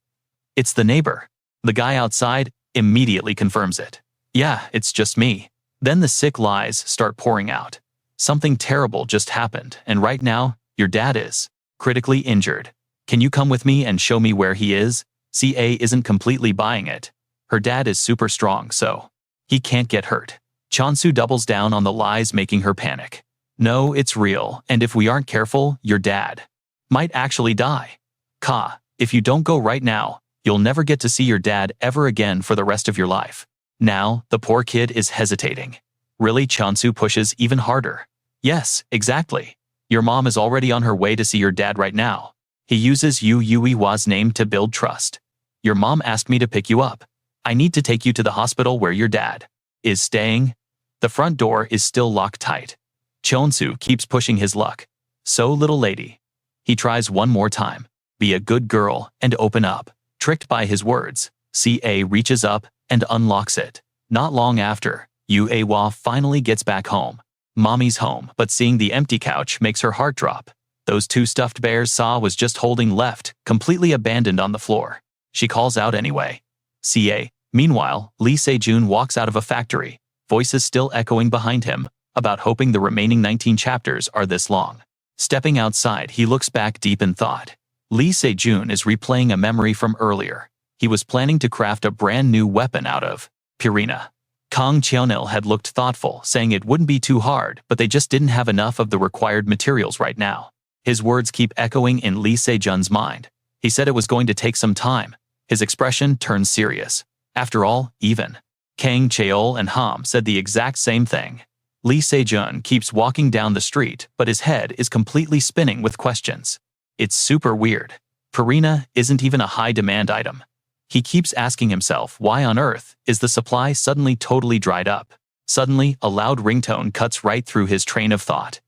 It's the neighbor. The guy outside immediately confirms it. Yeah, it's just me. Then the sick lies start pouring out. Something terrible just happened, and right now, your dad is critically injured. Can you come with me and show me where he is? CA isn't completely buying it. Her dad is super strong, so he can't get hurt. Chonsu doubles down on the lies, making her panic. No, it's real, and if we aren't careful, your dad might actually die. Ka, if you don't go right now, you'll never get to see your dad ever again for the rest of your life. Now, the poor kid is hesitating. Really, Chonsu pushes even harder. Yes, exactly. Your mom is already on her way to see your dad right now. He uses Yu Yuiwa's name to build trust. Your mom asked me to pick you up. I need to take you to the hospital where your dad is staying. The front door is still locked tight. Chonsu keeps pushing his luck. So, little lady. He tries one more time. Be a good girl and open up. Tricked by his words, CA reaches up and unlocks it. Not long after, Yuiwa finally gets back home. Mommy's home, but seeing the empty couch makes her heart drop. Those two stuffed bears Sa was just holding left, completely abandoned on the floor. She calls out anyway. CA. Meanwhile, Lee Se-jun walks out of a factory, voices still echoing behind him, about hoping the remaining 19 chapters are this long. Stepping outside, he looks back deep in thought. Lee Se-jun is replaying a memory from earlier. He was planning to craft a brand new weapon out of Purina. Kang Cheonil had looked thoughtful, saying it wouldn't be too hard, but they just didn't have enough of the required materials right now. His words keep echoing in Lee Se-jun's mind. He said it was going to take some time. His expression turns serious. After all, even Kang Cheol and Ham said the exact same thing. Lee Se-jun keeps walking down the street, but his head is completely spinning with questions. It's super weird. Purina isn't even a high-demand item. He keeps asking himself, why on earth is the supply suddenly totally dried up? Suddenly, a loud ringtone cuts right through his train of thought.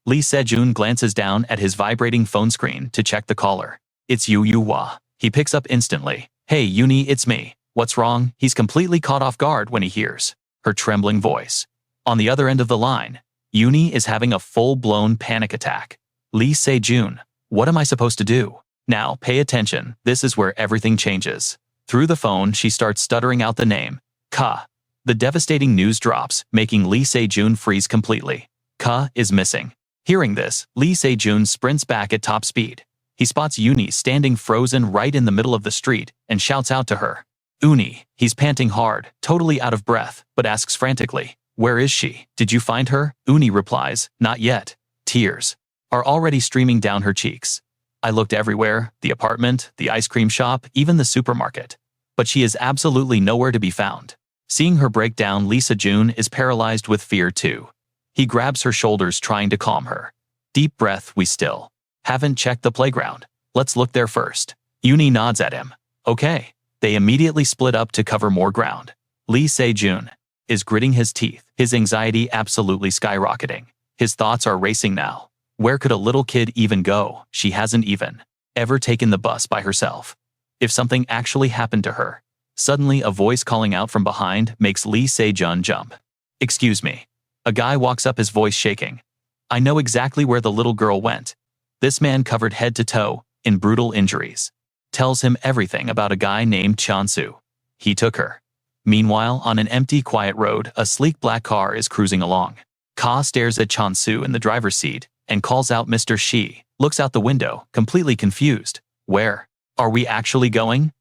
Lee Se-jun glances down at his vibrating phone screen to check the caller. It's Yuiwa. He picks up instantly. Hey, Uni, it's me. What's wrong? He's completely caught off guard when he hears her trembling voice. On the other end of the line, Uni is having a full-blown panic attack. Lee Se-jun, what am I supposed to do? Now, pay attention. This is where everything changes. Through the phone, she starts stuttering out the name, Ka. The devastating news drops, making Lee Se-jun freeze completely. Ka is missing. Hearing this, Lee Se-jun sprints back at top speed. He spots Uni standing frozen right in the middle of the street and shouts out to her. Uni, he's panting hard, totally out of breath, but asks frantically, where is she? Did you find her? Uni replies, not yet. Tears are already streaming down her cheeks. I looked everywhere, the apartment, the ice cream shop, even the supermarket. But she is absolutely nowhere to be found. Seeing her break down, Lee Se-jun is paralyzed with fear too. He grabs her shoulders, trying to calm her. Deep breath, we still haven't checked the playground. Let's look there first. Uni nods at him. Okay. They immediately split up to cover more ground. Lee Se-jun is gritting his teeth, his anxiety absolutely skyrocketing. His thoughts are racing now. Where could a little kid even go? She hasn't even ever taken the bus by herself. If something actually happened to her. Suddenly, a voice calling out from behind makes Lee Se-jun jump. Excuse me. A guy walks up, his voice shaking. I know exactly where the little girl went. This man, covered head to toe in brutal injuries, tells him everything about a guy named Chonsu. He took her. Meanwhile, on an empty, quiet road, a sleek black car is cruising along. Ka stares at Chonsu in the driver's seat and calls out Mr. Shi, looks out the window, completely confused. Where are we actually going?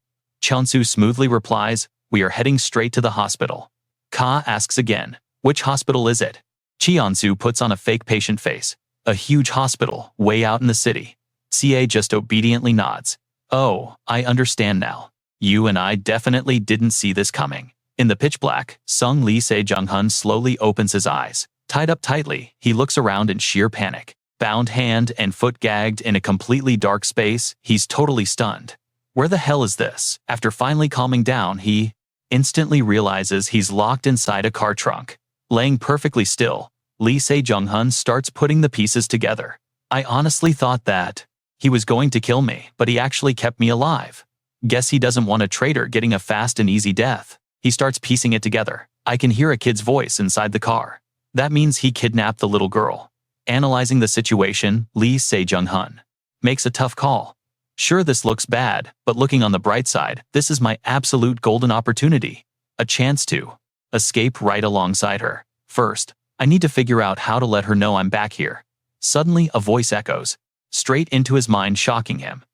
Chonsu smoothly replies, we are heading straight to the hospital. Ka asks again, which hospital is it? Chonsu puts on a fake patient face. A huge hospital, way out in the city. CA just obediently nods. Oh, I understand now. You and I definitely didn't see this coming. In the pitch black, Sung Lee Se-jung slowly opens his eyes. Tied up tightly, he looks around in sheer panic. Bound hand and foot gagged in a completely dark space, he's totally stunned. Where the hell is this? After finally calming down, he instantly realizes he's locked inside a car trunk. Laying perfectly still, Lee Se-jun starts putting the pieces together. I honestly thought that he was going to kill me, but he actually kept me alive. Guess he doesn't want a traitor getting a fast and easy death. He starts piecing it together. I can hear a kid's voice inside the car. That means he kidnapped the little girl. Analyzing the situation, Lee Se-jun makes a tough call. Sure, this looks bad, but looking on the bright side, this is my absolute golden opportunity. A chance to escape right alongside her. First, I need to figure out how to let her know I'm back here. Suddenly, a voice echoes straight into his mind, shocking him.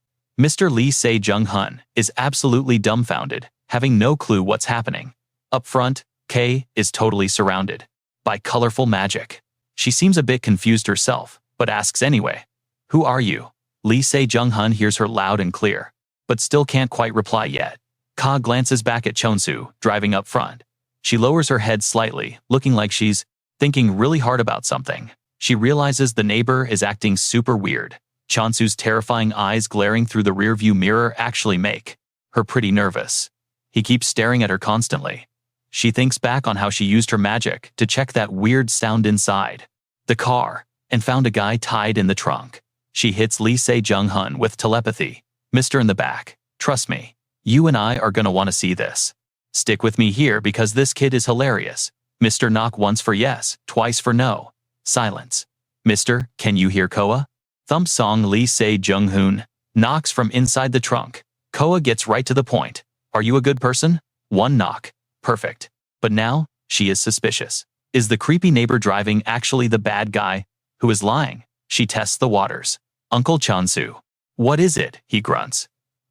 Mr. Lee Se-jun is absolutely dumbfounded, having no clue what's happening. Up front, Kay is totally surrounded by colorful magic. She seems a bit confused herself, but asks anyway. Who are you? Lee Se-jun hears her loud and clear, but still can't quite reply yet. Ka glances back at Chonsu, driving up front. She lowers her head slightly, looking like she's thinking really hard about something. She realizes the neighbor is acting super weird. Chonsu's terrifying eyes glaring through the rearview mirror actually make her pretty nervous. He keeps staring at her constantly. She thinks back on how she used her magic to check that weird sound inside the car and found a guy tied in the trunk. She hits Lee Se-jun with telepathy. Mister in the back, trust me, you and I are gonna want to see this. Stick with me here because this kid is hilarious. Mr. Knock once for yes, twice for no. Silence. Mister, can you hear Coa? Thump song. Lee Se-jun knocks from inside the trunk. Coa gets right to the point. Are you a good person? One knock. Perfect. But now, she is suspicious. Is the creepy neighbor driving actually the bad guy who is lying? She tests the waters. Uncle Chonsu. What is it? He grunts.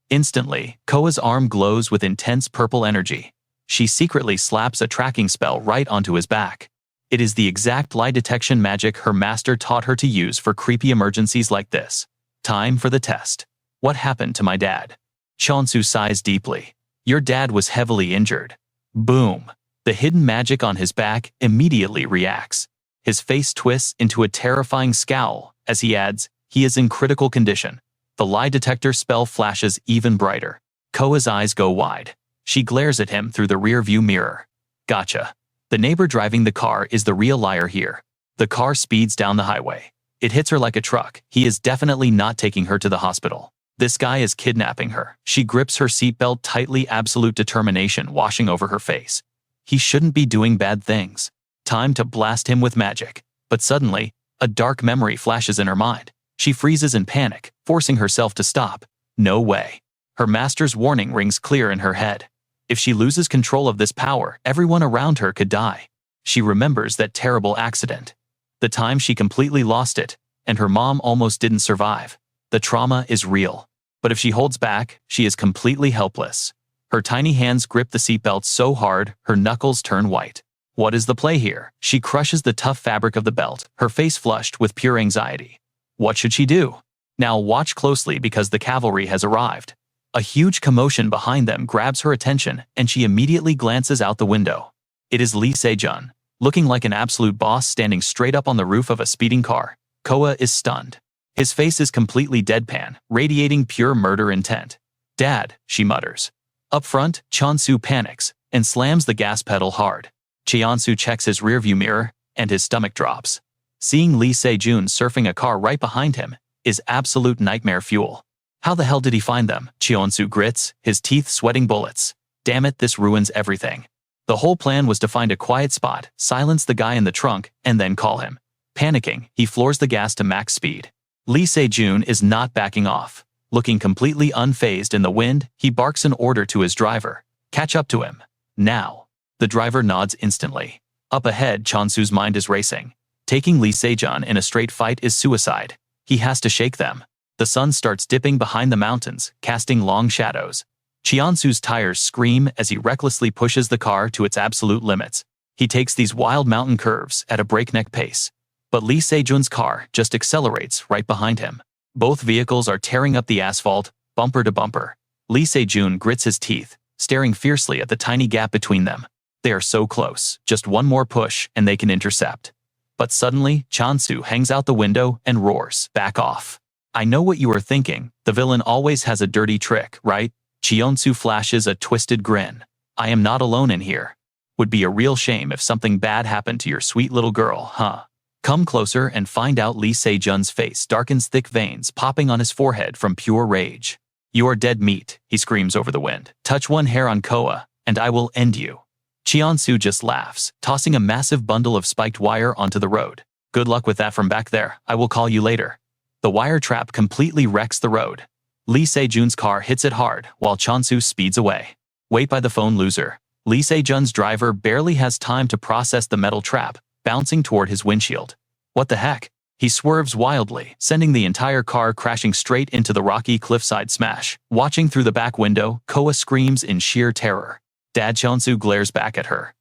Instantly, Koa's arm glows with intense purple energy. She secretly slaps a tracking spell right onto his back. It is the exact lie detection magic her master taught her to use for creepy emergencies like this. Time for the test. What happened to my dad? Chonsu sighs deeply. Your dad was heavily injured. Boom. The hidden magic on his back immediately reacts. His face twists into a terrifying scowl as he adds, he is in critical condition. The lie detector spell flashes even brighter. Koa's eyes go wide. She glares at him through the rear-view mirror. Gotcha. The neighbor driving the car is the real liar here. The car speeds down the highway. It hits her like a truck. He is definitely not taking her to the hospital. This guy is kidnapping her. She grips her seatbelt tightly, absolute determination washing over her face. He shouldn't be doing bad things. Time to blast him with magic. But suddenly, a dark memory flashes in her mind. She freezes in panic, forcing herself to stop. No way. Her master's warning rings clear in her head. If she loses control of this power, everyone around her could die. She remembers that terrible accident. The time she completely lost it, and her mom almost didn't survive. The trauma is real. But if she holds back, she is completely helpless. Her tiny hands grip the seatbelt so hard, her knuckles turn white. What is the play here? She crushes the tough fabric of the belt, her face flushed with pure anxiety. What should she do? Now watch closely because the cavalry has arrived. A huge commotion behind them grabs her attention and she immediately glances out the window. It is Lee Se-jun, looking like an absolute boss standing straight up on the roof of a speeding car. Coa is stunned. His face is completely deadpan, radiating pure murder intent. Dad, she mutters. Up front, Chonsu panics and slams the gas pedal hard. Cheonsu checks his rearview mirror and his stomach drops. Seeing Lee Se-jun surfing a car right behind him is absolute nightmare fuel. How the hell did he find them? Cheonsu grits, his teeth sweating bullets. Damn it, this ruins everything. The whole plan was to find a quiet spot, silence the guy in the trunk, and then call him. Panicking, he floors the gas to max speed. Lee Se-jun is not backing off. Looking completely unfazed in the wind, he barks an order to his driver. Catch up to him. Now. The driver nods instantly. Up ahead, Chonsu's mind is racing. Taking Lee Se-jun in a straight fight is suicide. He has to shake them. The sun starts dipping behind the mountains, casting long shadows. Cheonsu's tires scream as he recklessly pushes the car to its absolute limits. He takes these wild mountain curves at a breakneck pace. But Lee Se-jun's car just accelerates right behind him. Both vehicles are tearing up the asphalt, bumper to bumper. Lee Se-jun grits his teeth, staring fiercely at the tiny gap between them. They are so close, just one more push and they can intercept. But suddenly, Chonsu hangs out the window and roars, "Back off." I know what you are thinking, the villain always has a dirty trick, right? Cheonsu flashes a twisted grin. I am not alone in here. Would be a real shame if something bad happened to your sweet little girl, huh? Come closer and find out. Lee Se-jun's face darkens, thick veins popping on his forehead from pure rage. You are dead meat, he screams over the wind. Touch one hair on Coa, and I will end you. Cheon-soo just laughs, tossing a massive bundle of spiked wire onto the road. Good luck with that from back there, I will call you later. The wire trap completely wrecks the road. Lee Se-jun's car hits it hard, while Cheon-soo speeds away. Wait by the phone, loser. Lee Se-jun's driver barely has time to process the metal trap, bouncing toward his windshield. What the heck? He swerves wildly, sending the entire car crashing straight into the rocky cliffside smash. Watching through the back window, Coa screams in sheer terror. Dad Cheon-soo glares back at her.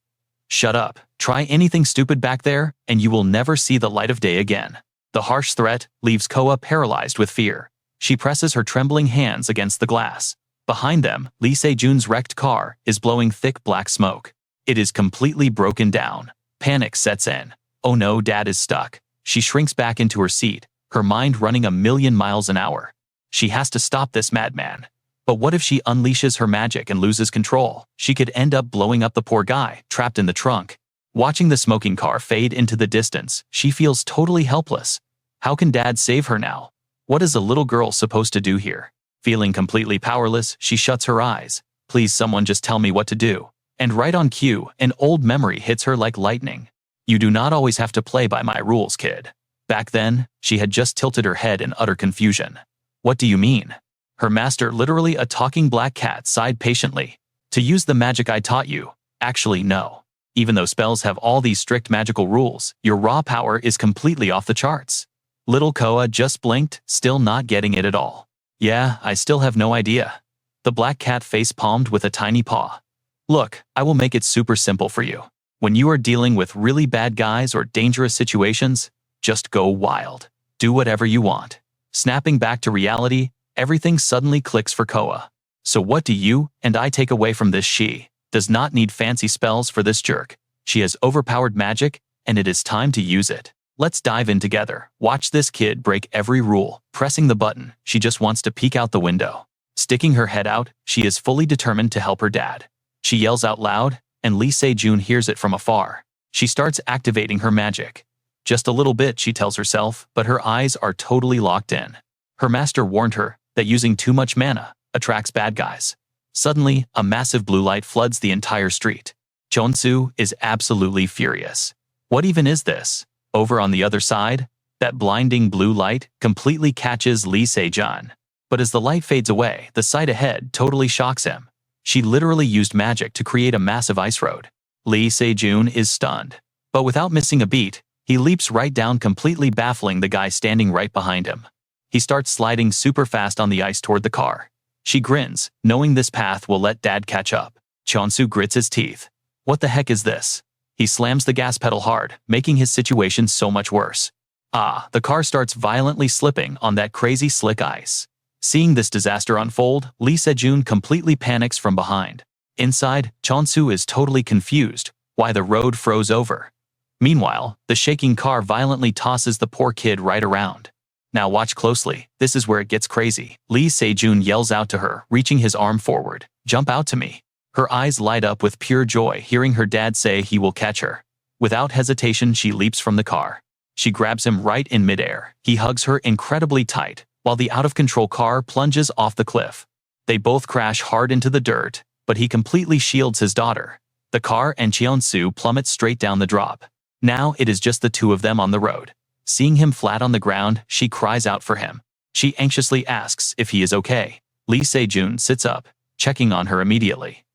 Shut up. Try anything stupid back there, and you will never see the light of day again. The harsh threat leaves Coa paralyzed with fear. She presses her trembling hands against the glass. Behind them, Lee Se-jun's wrecked car is blowing thick black smoke. It is completely broken down. Panic sets in. Oh no, Dad is stuck. She shrinks back into her seat, her mind running a million miles an hour. She has to stop this madman. But what if she unleashes her magic and loses control? She could end up blowing up the poor guy, trapped in the trunk. Watching the smoking car fade into the distance, she feels totally helpless. How can Dad save her now? What is a little girl supposed to do here? Feeling completely powerless, she shuts her eyes. Please, someone just tell me what to do. And right on cue, an old memory hits her like lightning. You do not always have to play by my rules, kid. Back then, she had just tilted her head in utter confusion. What do you mean? Her master, literally a talking black cat, sighed patiently. To use the magic I taught you. Actually, no. Even though spells have all these strict magical rules, your raw power is completely off the charts. Little Coa just blinked, still not getting it at all. Yeah, I still have no idea. The black cat face-palmed with a tiny paw. Look, I will make it super simple for you. When you are dealing with really bad guys or dangerous situations, just go wild. Do whatever you want. Snapping back to reality, everything suddenly clicks for Coa. So what do you and I take away from this? She does not need fancy spells for this jerk. She has overpowered magic, and it is time to use it. Let's dive in together. Watch this kid break every rule. Pressing the button, she just wants to peek out the window. Sticking her head out, she is fully determined to help her dad. She yells out loud, and Lee Se-jun hears it from afar. She starts activating her magic. Just a little bit, she tells herself, but her eyes are totally locked in. Her master warned her that using too much mana attracts bad guys. Suddenly, a massive blue light floods the entire street. Cheon-soo is absolutely furious. What even is this? Over on the other side, that blinding blue light completely catches Lee Se-jun. But as the light fades away, the sight ahead totally shocks him. She literally used magic to create a massive ice road. Lee Se-jun is stunned. But without missing a beat, he leaps right down, completely baffling the guy standing right behind him. He starts sliding super fast on the ice toward the car. She grins, knowing this path will let Dad catch up. Cheon-soo grits his teeth. What the heck is this? He slams the gas pedal hard, making his situation so much worse. The car starts violently slipping on that crazy slick ice. Seeing this disaster unfold, Lee Se-jun completely panics from behind. Inside, Cheon-soo is totally confused why the road froze over. Meanwhile, the shaking car violently tosses the poor kid right around. Now watch closely, this is where it gets crazy. Lee Se-jun yells out to her, reaching his arm forward. Jump out to me. Her eyes light up with pure joy hearing her dad say he will catch her. Without hesitation, she leaps from the car. She grabs him right in midair. He hugs her incredibly tight, while the out-of-control car plunges off the cliff. They both crash hard into the dirt, but he completely shields his daughter. The car and Cheon-soo plummet straight down the drop. Now it is just the two of them on the road. Seeing him flat on the ground, she cries out for him. She anxiously asks if he is okay. Lee Se-jun sits up, checking on her immediately.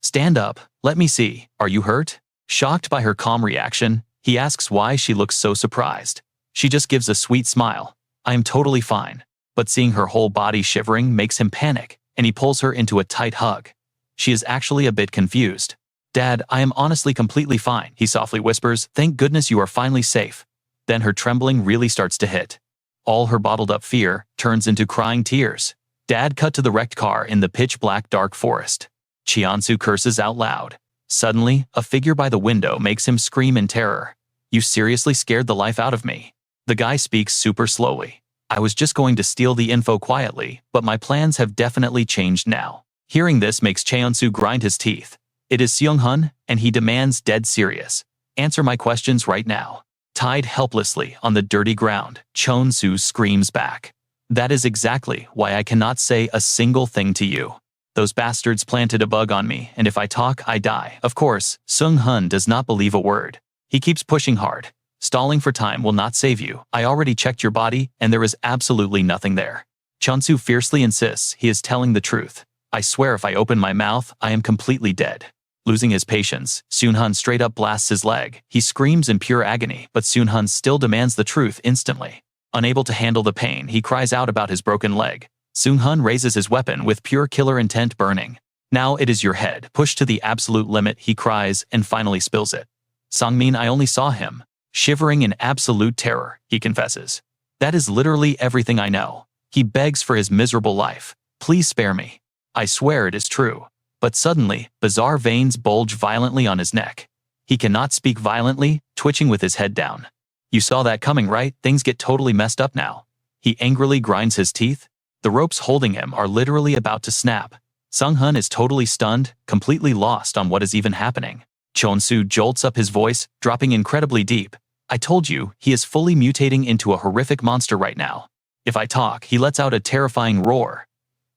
Stand up, let me see, are you hurt? Shocked by her calm reaction, he asks why she looks so surprised. She just gives a sweet smile. I am totally fine. But seeing her whole body shivering makes him panic, and he pulls her into a tight hug. She is actually a bit confused. Dad, I am honestly completely fine, he softly whispers. Thank goodness you are finally safe. Then her trembling really starts to hit. All her bottled up fear turns into crying tears. Dad cut to the wrecked car in the pitch-black dark forest. Cheon-soo curses out loud. Suddenly, a figure by the window makes him scream in terror. You seriously scared the life out of me. The guy speaks super slowly. I was just going to steal the info quietly, but my plans have definitely changed now. Hearing this makes Cheon-soo grind his teeth. It is Seung-hun, and he demands dead serious. Answer my questions right now. Tied helplessly on the dirty ground, Chon-soo screams back. That is exactly why I cannot say a single thing to you. Those bastards planted a bug on me, and if I talk, I die. Of course, Seung-hun does not believe a word. He keeps pushing hard. Stalling for time will not save you. I already checked your body, and there is absolutely nothing there. Chon-soo fiercely insists he is telling the truth. I swear if I open my mouth, I am completely dead. Losing his patience, Seung-hun straight up blasts his leg. He screams in pure agony, but Seung-hun still demands the truth instantly. Unable to handle the pain, he cries out about his broken leg. Seung-hun raises his weapon with pure killer intent burning. Now it is your head. Pushed to the absolute limit, he cries and finally spills it. Sangmin, I only saw him. Shivering in absolute terror, he confesses. That is literally everything I know. He begs for his miserable life. Please spare me. I swear it is true. But suddenly, bizarre veins bulge violently on his neck. He cannot speak violently, twitching with his head down. You saw that coming, right? Things get totally messed up now. He angrily grinds his teeth. The ropes holding him are literally about to snap. Seung-hun is totally stunned, completely lost on what is even happening. Chon-soo jolts up his voice, dropping incredibly deep. I told you, he is fully mutating into a horrific monster right now. If I talk, he lets out a terrifying roar.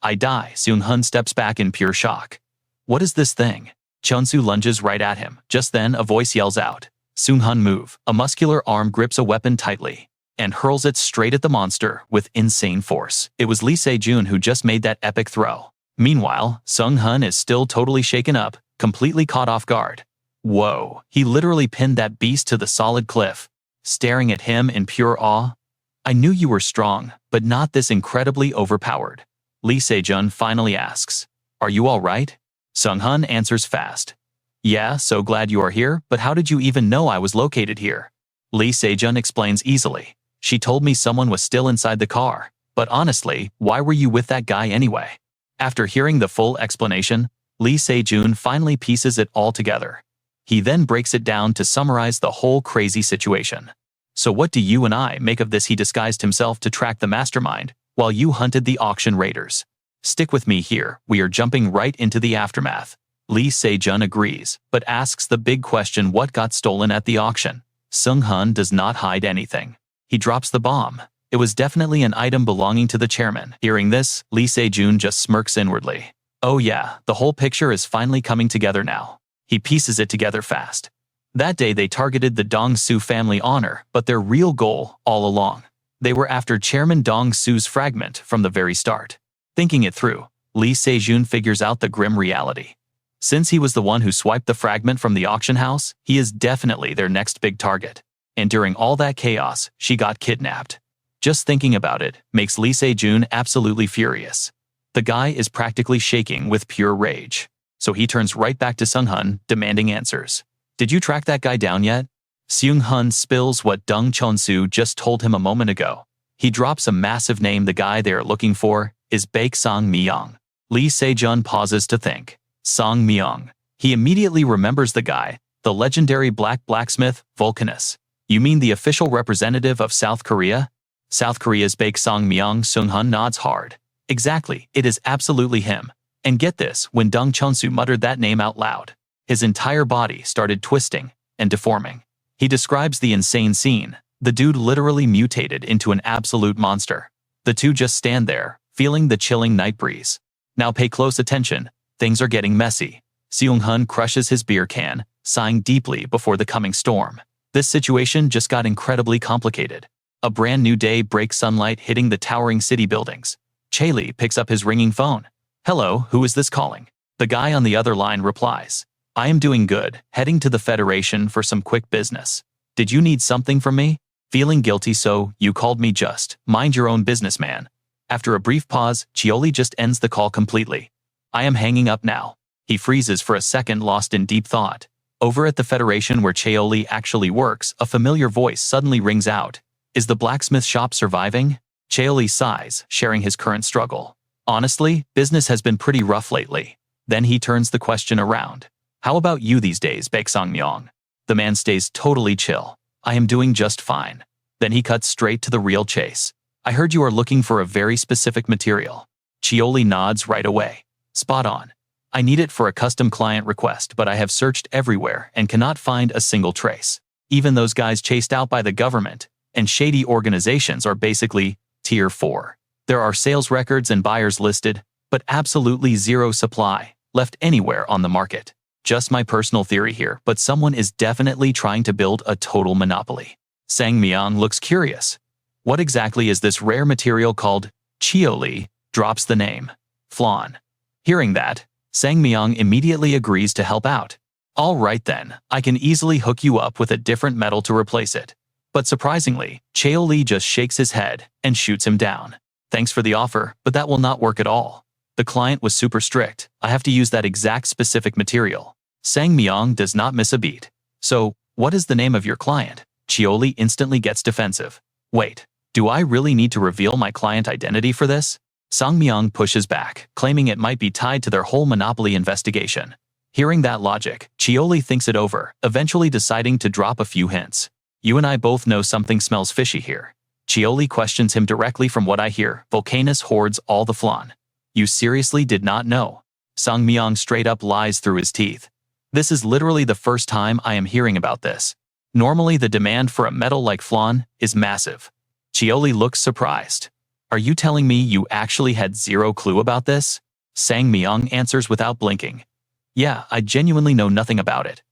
I die. Seung-hun steps back in pure shock. What is this thing? Chon-soo lunges right at him. Just then, a voice yells out. Seung-hun move. A muscular arm grips a weapon tightly and hurls it straight at the monster with insane force. It was Lee Se-jun who just made that epic throw. Meanwhile, Seung-hun is still totally shaken up, completely caught off guard. Whoa, he literally pinned that beast to the solid cliff, staring at him in pure awe. I knew you were strong, but not this incredibly overpowered. Lee Se-jun finally asks, Are you all right? Seung-hun answers fast. Yeah, so glad you are here, but how did you even know I was located here? Lee Se-jun explains easily. She told me someone was still inside the car. But honestly, why were you with that guy anyway? After hearing the full explanation, Lee Se-jun finally pieces it all together. He then breaks it down to summarize the whole crazy situation. So what do you and I make of this? He disguised himself to track the mastermind, while you hunted the auction raiders. Stick with me here, we are jumping right into the aftermath. Lee Se-jun agrees, but asks the big question: what got stolen at the auction? Seung-hun does not hide anything. He drops the bomb. It was definitely an item belonging to the chairman. Hearing this, Lee Se-jun just smirks inwardly. Oh yeah, the whole picture is finally coming together now. He pieces it together fast. That day they targeted the Dong-soo family honor, but their real goal, all along, they were after Chairman Dong-soo's fragment from the very start. Thinking it through, Lee Se-jun figures out the grim reality. Since he was the one who swiped the fragment from the auction house, he is definitely their next big target. And during all that chaos, she got kidnapped. Just thinking about it makes Lee Se-jun absolutely furious. The guy is practically shaking with pure rage. So he turns right back to Seung-hun, demanding answers. Did you track that guy down yet? Seung-hun spills what Dong Chon-soo just told him a moment ago. He drops a massive name. The guy they are looking for is Baek Sang-myung. Lee Se-jun pauses to think. Sang-myung. He immediately remembers the guy, the legendary black blacksmith, Vulcanus. You mean the official representative of South Korea? South Korea's Baek Sang-myung. Seung-hun nods hard. Exactly, it is absolutely him. And get this, when Dong Chon-soo muttered that name out loud, his entire body started twisting and deforming. He describes the insane scene. The dude literally mutated into an absolute monster. The two just stand there, feeling the chilling night breeze. Now pay close attention, things are getting messy. Seung-hun crushes his beer can, sighing deeply before the coming storm. This situation just got incredibly complicated. A brand new day breaks, sunlight hitting the towering city buildings. Chae-lee picks up his ringing phone. Hello, who is this calling? The guy on the other line replies. I am doing good, heading to the Federation for some quick business. Did you need something from me? Feeling guilty, so you called me. Just mind your own business, man. After a brief pause, Chae-lee just ends the call completely. I am hanging up now. He freezes for a second, lost in deep thought. Over at the Federation where Chae-lee actually works, a familiar voice suddenly rings out. Is the blacksmith shop surviving? Chae-lee sighs, sharing his current struggle. Honestly, business has been pretty rough lately. Then he turns the question around. How about you these days, Baek Sang-myung? The man stays totally chill. I am doing just fine. Then he cuts straight to the real chase. I heard you are looking for a very specific material. Chae-lee nods right away. Spot on. I need it for a custom client request, but I have searched everywhere and cannot find a single trace. Even those guys chased out by the government and shady organizations are basically Tier 4. There are sales records and buyers listed, but absolutely zero supply left anywhere on the market. Just my personal theory here, but someone is definitely trying to build a total monopoly. Sang Myung looks curious. What exactly is this rare material called? Lee drops the name. Flan. Hearing that, Sang Myung immediately agrees to help out. All right then, I can easily hook you up with a different metal to replace it. But surprisingly, Lee just shakes his head and shoots him down. Thanks for the offer, but that will not work at all. The client was super strict. I have to use that exact specific material. Sang Myung does not miss a beat. So, what is the name of your client? Lee instantly gets defensive. Wait, do I really need to reveal my client identity for this? Sang Myung pushes back, claiming it might be tied to their whole monopoly investigation. Hearing that logic, Lee thinks it over, eventually deciding to drop a few hints. You and I both know something smells fishy here. Lee questions him directly. From what I hear, Volcanus hoards all the flan. You seriously did not know? Sang Myung straight up lies through his teeth. This is literally the first time I am hearing about this. Normally the demand for a metal like flan is massive. Lee looks surprised. Are you telling me you actually had zero clue about this? Sang Myung answers without blinking. Yeah, I genuinely know nothing about it.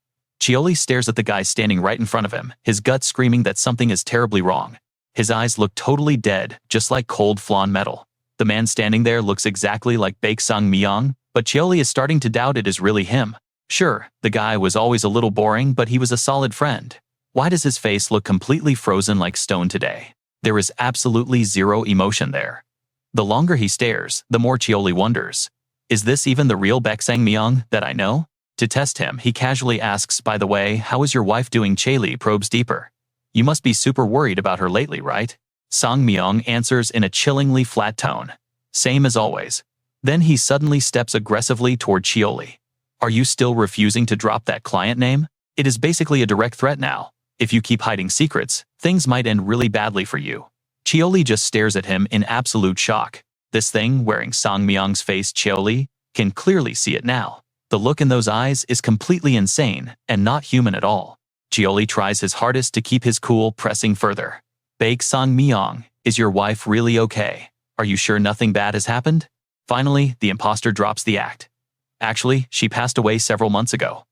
Lee stares at the guy standing right in front of him, his gut screaming that something is terribly wrong. His eyes look totally dead, just like cold flan metal. The man standing there looks exactly like baked Sang Myung, but Lee is starting to doubt it is really him. Sure, the guy was always a little boring, but he was a solid friend. Why does his face look completely frozen like stone today? There is absolutely zero emotion there. The longer he stares, the more Lee wonders. Is this even the real Sang Myung that I know? To test him, he casually asks, by the way, how is your wife doing? Lee probes deeper. You must be super worried about her lately, right? Sang Myung answers in a chillingly flat tone. Same as always. Then he suddenly steps aggressively toward Lee. Are you still refusing to drop that client name? It is basically a direct threat now. If you keep hiding secrets, things might end really badly for you. Lee just stares at him in absolute shock. This thing wearing Sang Myung's face, Lee can clearly see it now. The look in those eyes is completely insane and not human at all. Lee tries his hardest to keep his cool, pressing further. Bake Sang Myung, is your wife really okay? Are you sure nothing bad has happened? Finally, the imposter drops the act. Actually, she passed away several months ago.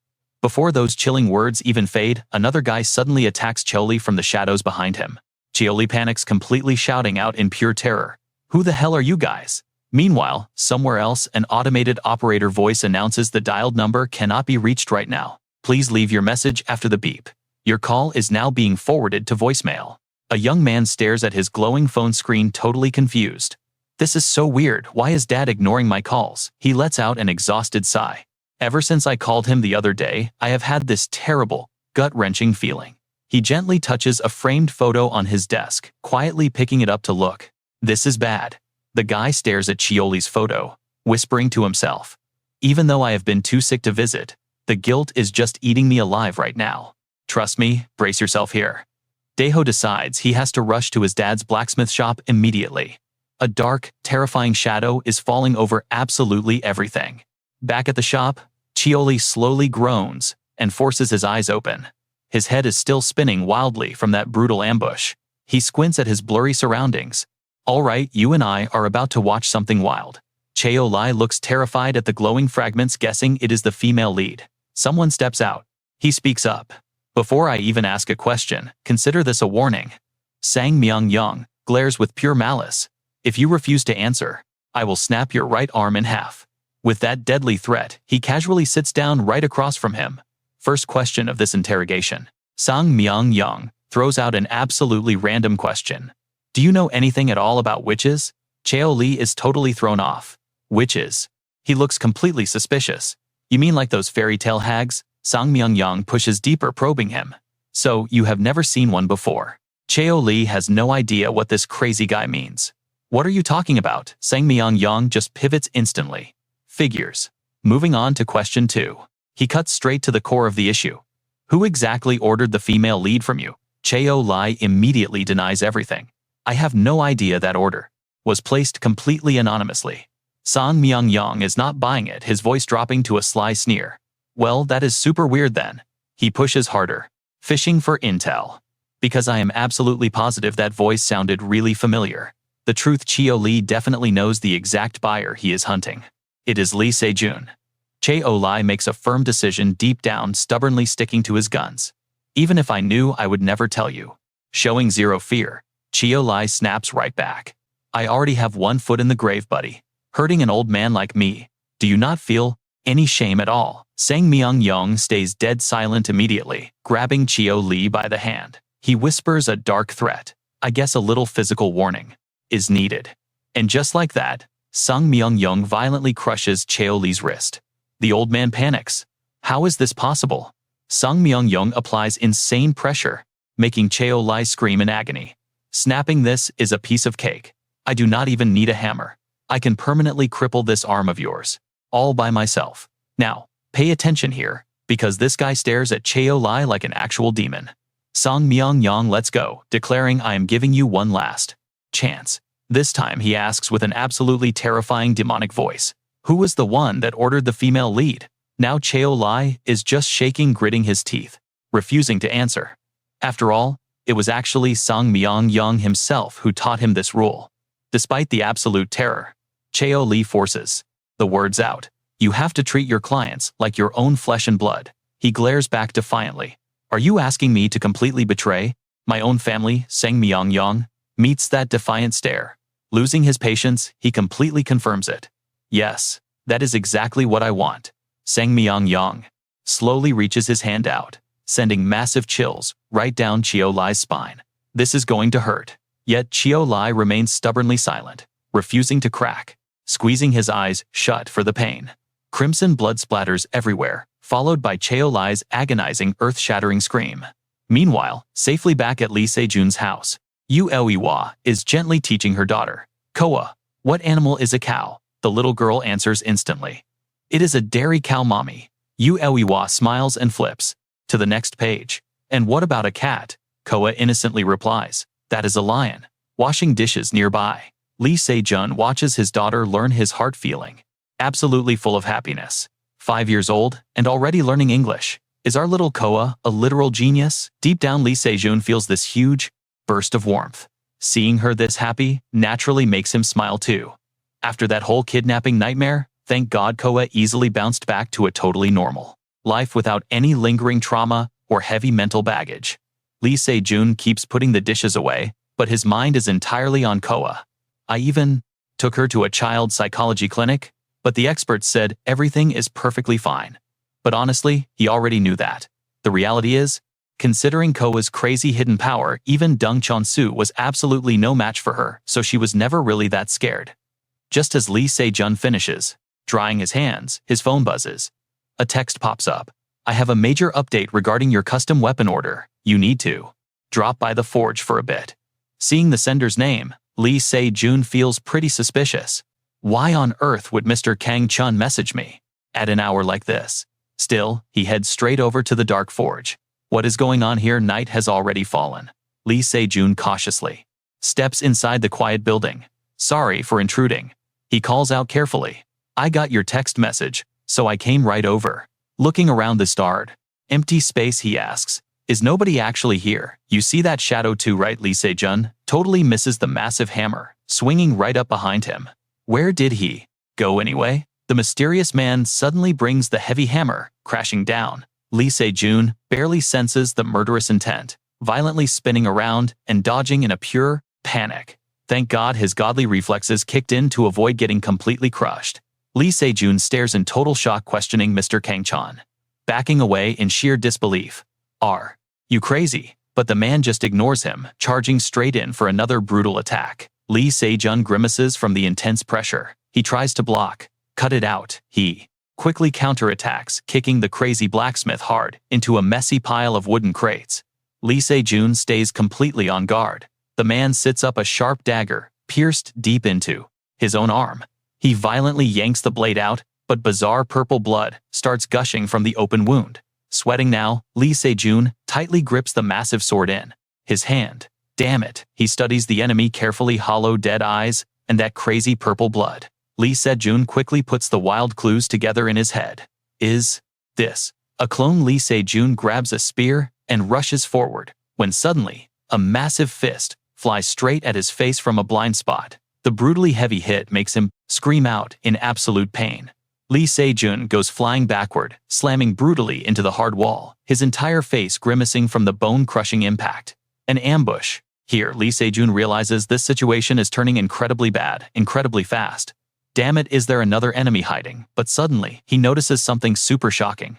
Before those chilling words even fade, another guy suddenly attacks Lee from the shadows behind him. Lee panics, completely shouting out in pure terror. Who the hell are you guys? Meanwhile, somewhere else, an automated operator voice announces the dialed number cannot be reached right now. Please leave your message after the beep. Your call is now being forwarded to voicemail. A young man stares at his glowing phone screen, totally confused. This is so weird. Why is Dad ignoring my calls? He lets out an exhausted sigh. Ever since I called him the other day, I have had this terrible, gut-wrenching feeling. He gently touches a framed photo on his desk, quietly picking it up to look. This is bad. The guy stares at Lee's photo, whispering to himself. Even though I have been too sick to visit, the guilt is just eating me alive right now. Trust me, brace yourself here. Daeho decides he has to rush to his dad's blacksmith shop immediately. A dark, terrifying shadow is falling over absolutely everything. Back at the shop, Lee slowly groans and forces his eyes open. His head is still spinning wildly from that brutal ambush. He squints at his blurry surroundings. All right, you and I are about to watch something wild. Lee looks terrified at the glowing fragments, guessing it is the female lead. Someone steps out. He speaks up. Before I even ask a question, consider this a warning. Sang Myung glares with pure malice. If you refuse to answer, I will snap your right arm in half. With that deadly threat, he casually sits down right across from him. First question of this interrogation. Sang Myung throws out an absolutely random question. Do you know anything at all about witches? Lee is totally thrown off. Witches? He looks completely suspicious. You mean like those fairy tale hags? Sang Myung pushes deeper, probing him. So, you have never seen one before. Lee has no idea what this crazy guy means. What are you talking about? Sang Myung just pivots instantly. Figures. Moving on to question 2. He cuts straight to the core of the issue. Who exactly ordered the female lead from you? Lee immediately denies everything. I have no idea. That order was placed completely anonymously. Song Myung-young is not buying it, his voice dropping to a sly sneer. Well, that is super weird then. He pushes harder, fishing for intel. Because I am absolutely positive that voice sounded really familiar. The truth, Cheo Lee definitely knows the exact buyer he is hunting. It is Lee Se-jun. Cheo Lee makes a firm decision deep down, stubbornly sticking to his guns. Even if I knew, I would never tell you. Showing zero fear, Cheo Lee snaps right back. I already have one foot in the grave, buddy. Hurting an old man like me. Do you not feel any shame at all? Sang Myung-young stays dead silent immediately, grabbing Cheo Lee by the hand. He whispers a dark threat. I guess a little physical warning is needed. And just like that, Sung Myung-young violently crushes Cheo Lee's wrist. The old man panics. How is this possible? Sung Myung-young applies insane pressure, making Cheo Lee scream in agony. Snapping this is a piece of cake. I do not even need a hammer. I can permanently cripple this arm of yours, all by myself. Now, pay attention here, because this guy stares at Cheo Lee like an actual demon. Song Myung-young lets go, declaring, I am giving you one last chance. This time he asks with an absolutely terrifying demonic voice. Who was the one that ordered the female lead? Now Cheo Lee is just shaking, gritting his teeth, refusing to answer. After all, it was actually Song Myung-young himself who taught him this rule. Despite the absolute terror, Cheo Lee forces the words out. You have to treat your clients like your own flesh and blood. He glares back defiantly. Are you asking me to completely betray my own family? Sang Myung-young meets that defiant stare. Losing his patience, he completely confirms it. Yes, that is exactly what I want. Sang Myung-young slowly reaches his hand out, sending massive chills right down Cheo Lee's spine. This is going to hurt. Yet Cheo Lee remains stubbornly silent, refusing to crack, squeezing his eyes shut for the pain. Crimson blood splatters everywhere, followed by Cheo Lee's agonizing, earth-shattering scream. Meanwhile, safely back at Lee Se-jun's house, Yu Eui-hwa is gently teaching her daughter. Coa, what animal is a cow? The little girl answers instantly. It is a dairy cow, mommy. Yu Eui-hwa smiles and flips to the next page. And what about a cat? Coa innocently replies. That is a lion. Washing dishes nearby. Lee Se-jun watches his daughter learn his heart, feeling absolutely full of happiness. 5 years old and already learning English. Is our little Coa a literal genius? Deep down, Lee Se-jun feels this huge burst of warmth. Seeing her this happy naturally makes him smile too. After that whole kidnapping nightmare, thank God Coa easily bounced back to a totally normal life without any lingering trauma or heavy mental baggage. Lee Se-jun keeps putting the dishes away, but his mind is entirely on Coa. I even took her to a child psychology clinic, but the experts said everything is perfectly fine. But honestly, he already knew that. The reality is, considering Coa's crazy hidden power, even Deng Chon-su was absolutely no match for her, so she was never really that scared. Just as Lee Se-jun finishes drying his hands, his phone buzzes. A text pops up. I have a major update regarding your custom weapon order. You need to drop by the forge for a bit. Seeing the sender's name, Lee Se-jun feels pretty suspicious. Why on earth would Mr. Kang Chun message me at an hour like this? Still, he heads straight over to the dark forge. What is going on here? Night has already fallen. Lee Se-jun cautiously steps inside the quiet building. Sorry for intruding. He calls out carefully. I got your text message, so I came right over. Looking around the starred empty space, he asks, is nobody actually here? You see that shadow too, right? Lee Se-jun totally misses the massive hammer swinging right up behind him. Where did he go anyway? The mysterious man suddenly brings the heavy hammer crashing down. Lee Se-jun barely senses the murderous intent, violently spinning around and dodging in a pure panic. Thank God his godly reflexes kicked in to avoid getting completely crushed. Lee Se-jun stares in total shock, questioning Mr. Kang Chan, backing away in sheer disbelief. Are you crazy? But the man just ignores him, charging straight in for another brutal attack. Lee Se-jun grimaces from the intense pressure. He tries to block, cut it out. He quickly counterattacks, kicking the crazy blacksmith hard into a messy pile of wooden crates. Lee Se-jun stays completely on guard. The man sits up, a sharp dagger pierced deep into his own arm. He violently yanks the blade out, but bizarre purple blood starts gushing from the open wound. Sweating now, Lee Se-jun tightly grips the massive sword in his hand. Damn it, he studies the enemy carefully, hollow dead eyes, and that crazy purple blood. Lee Se-jun quickly puts the wild clues together in his head. Is this a clone? Lee Se-jun grabs a spear and rushes forward, when suddenly, a massive fist flies straight at his face from a blind spot. The brutally heavy hit makes him scream out in absolute pain. Lee Se-jun goes flying backward, slamming brutally into the hard wall, his entire face grimacing from the bone-crushing impact. An ambush. Here, Lee Se-jun realizes this situation is turning incredibly bad, incredibly fast. Damn it, is there another enemy hiding? But suddenly, he notices something super shocking.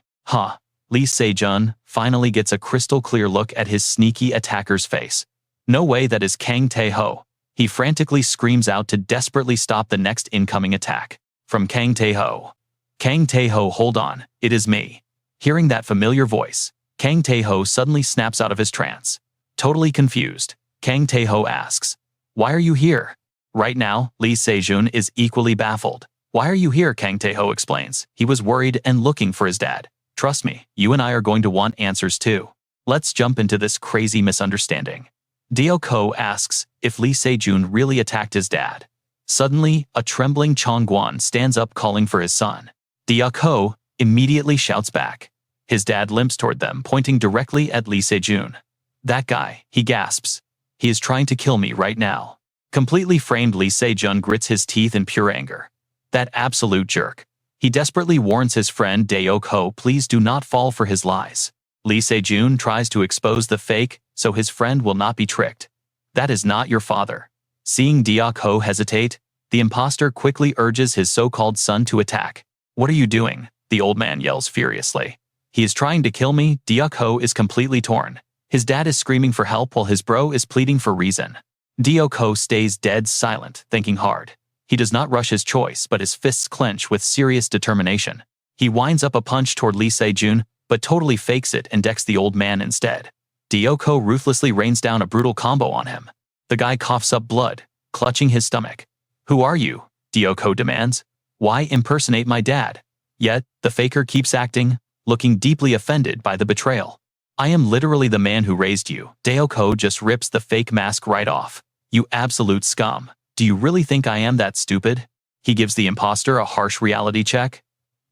Lee Se-jun finally gets a crystal clear look at his sneaky attacker's face. No way, that is Kang Tae-ho. He frantically screams out to desperately stop the next incoming attack. From Kang Tae-ho. Kang Tae-ho, hold on, it is me. Hearing that familiar voice, Kang Tae-ho suddenly snaps out of his trance. Totally confused, Kang Tae-ho asks, "Why are you here?" Right now, Lee Se-jun is equally baffled. "Why are you here?" Kang Tae-ho explains. He was worried and looking for his dad. "Trust me, you and I are going to want answers too. Let's jump into this crazy misunderstanding." Dio-ko asks if Lee Se-jun really attacked his dad. Suddenly, a trembling Chong-guan stands up calling for his son. Dio-ko immediately shouts back. His dad limps toward them, pointing directly at Lee Se-jun. "That guy," he gasps. "He is trying to kill me right now." Completely framed, Lee Se-jun grits his teeth in pure anger. That absolute jerk. He desperately warns his friend Dio-ko, please do not fall for his lies. Lee Se-jun tries to expose the fake so his friend will not be tricked. "That is not your father." Seeing Dio-ko hesitate, the imposter quickly urges his so-called son to attack. "What are you doing?" the old man yells furiously. "He is trying to kill me." Dio-ko is completely torn. His dad is screaming for help while his bro is pleading for reason. Dio-ko stays dead silent, thinking hard. He does not rush his choice, but his fists clench with serious determination. He winds up a punch toward Lee Se-jun, but totally fakes it and decks the old man instead. Dio-ko ruthlessly rains down a brutal combo on him. The guy coughs up blood, clutching his stomach. "Who are you?" Dio-ko demands. "Why impersonate my dad?" Yet, the faker keeps acting, looking deeply offended by the betrayal. "I am literally the man who raised you." Dio-ko just rips the fake mask right off. "You absolute scum. Do you really think I am that stupid?" He gives the imposter a harsh reality check.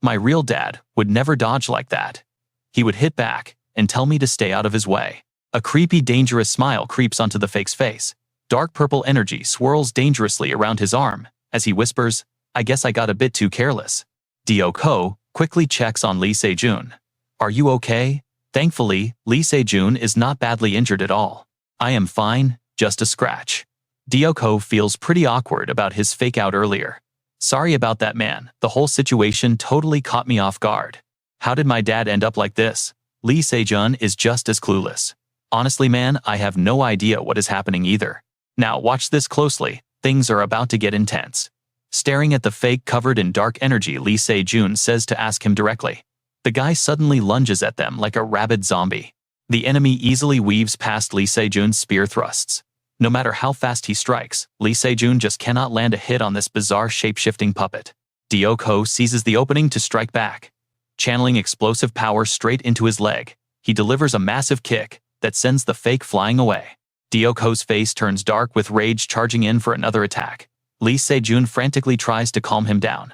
"My real dad would never dodge like that. He would hit back and tell me to stay out of his way." A creepy, dangerous smile creeps onto the fake's face. Dark purple energy swirls dangerously around his arm as he whispers, "I guess I got a bit too careless." Dio-ko quickly checks on Lee Se-jun. "Are you okay?" Thankfully, Lee Se-jun is not badly injured at all. "I am fine, just a scratch." Dio-ko feels pretty awkward about his fake out earlier. "Sorry about that, man. The whole situation totally caught me off guard. How did my dad end up like this?" Lee Se-jun is just as clueless. "Honestly, man, I have no idea what is happening either." Now watch this closely. Things are about to get intense. Staring at the fake covered in dark energy, Lee Se-jun says to ask him directly. The guy suddenly lunges at them like a rabid zombie. The enemy easily weaves past Lee Se-jun's spear thrusts. No matter how fast he strikes, Lee Se-jun just cannot land a hit on this bizarre shape-shifting puppet. Dio-ko seizes the opening to strike back. Channeling explosive power straight into his leg, he delivers a massive kick that sends the fake flying away. Dio-ko's face turns dark with rage, charging in for another attack. Lee Se-jun frantically tries to calm him down.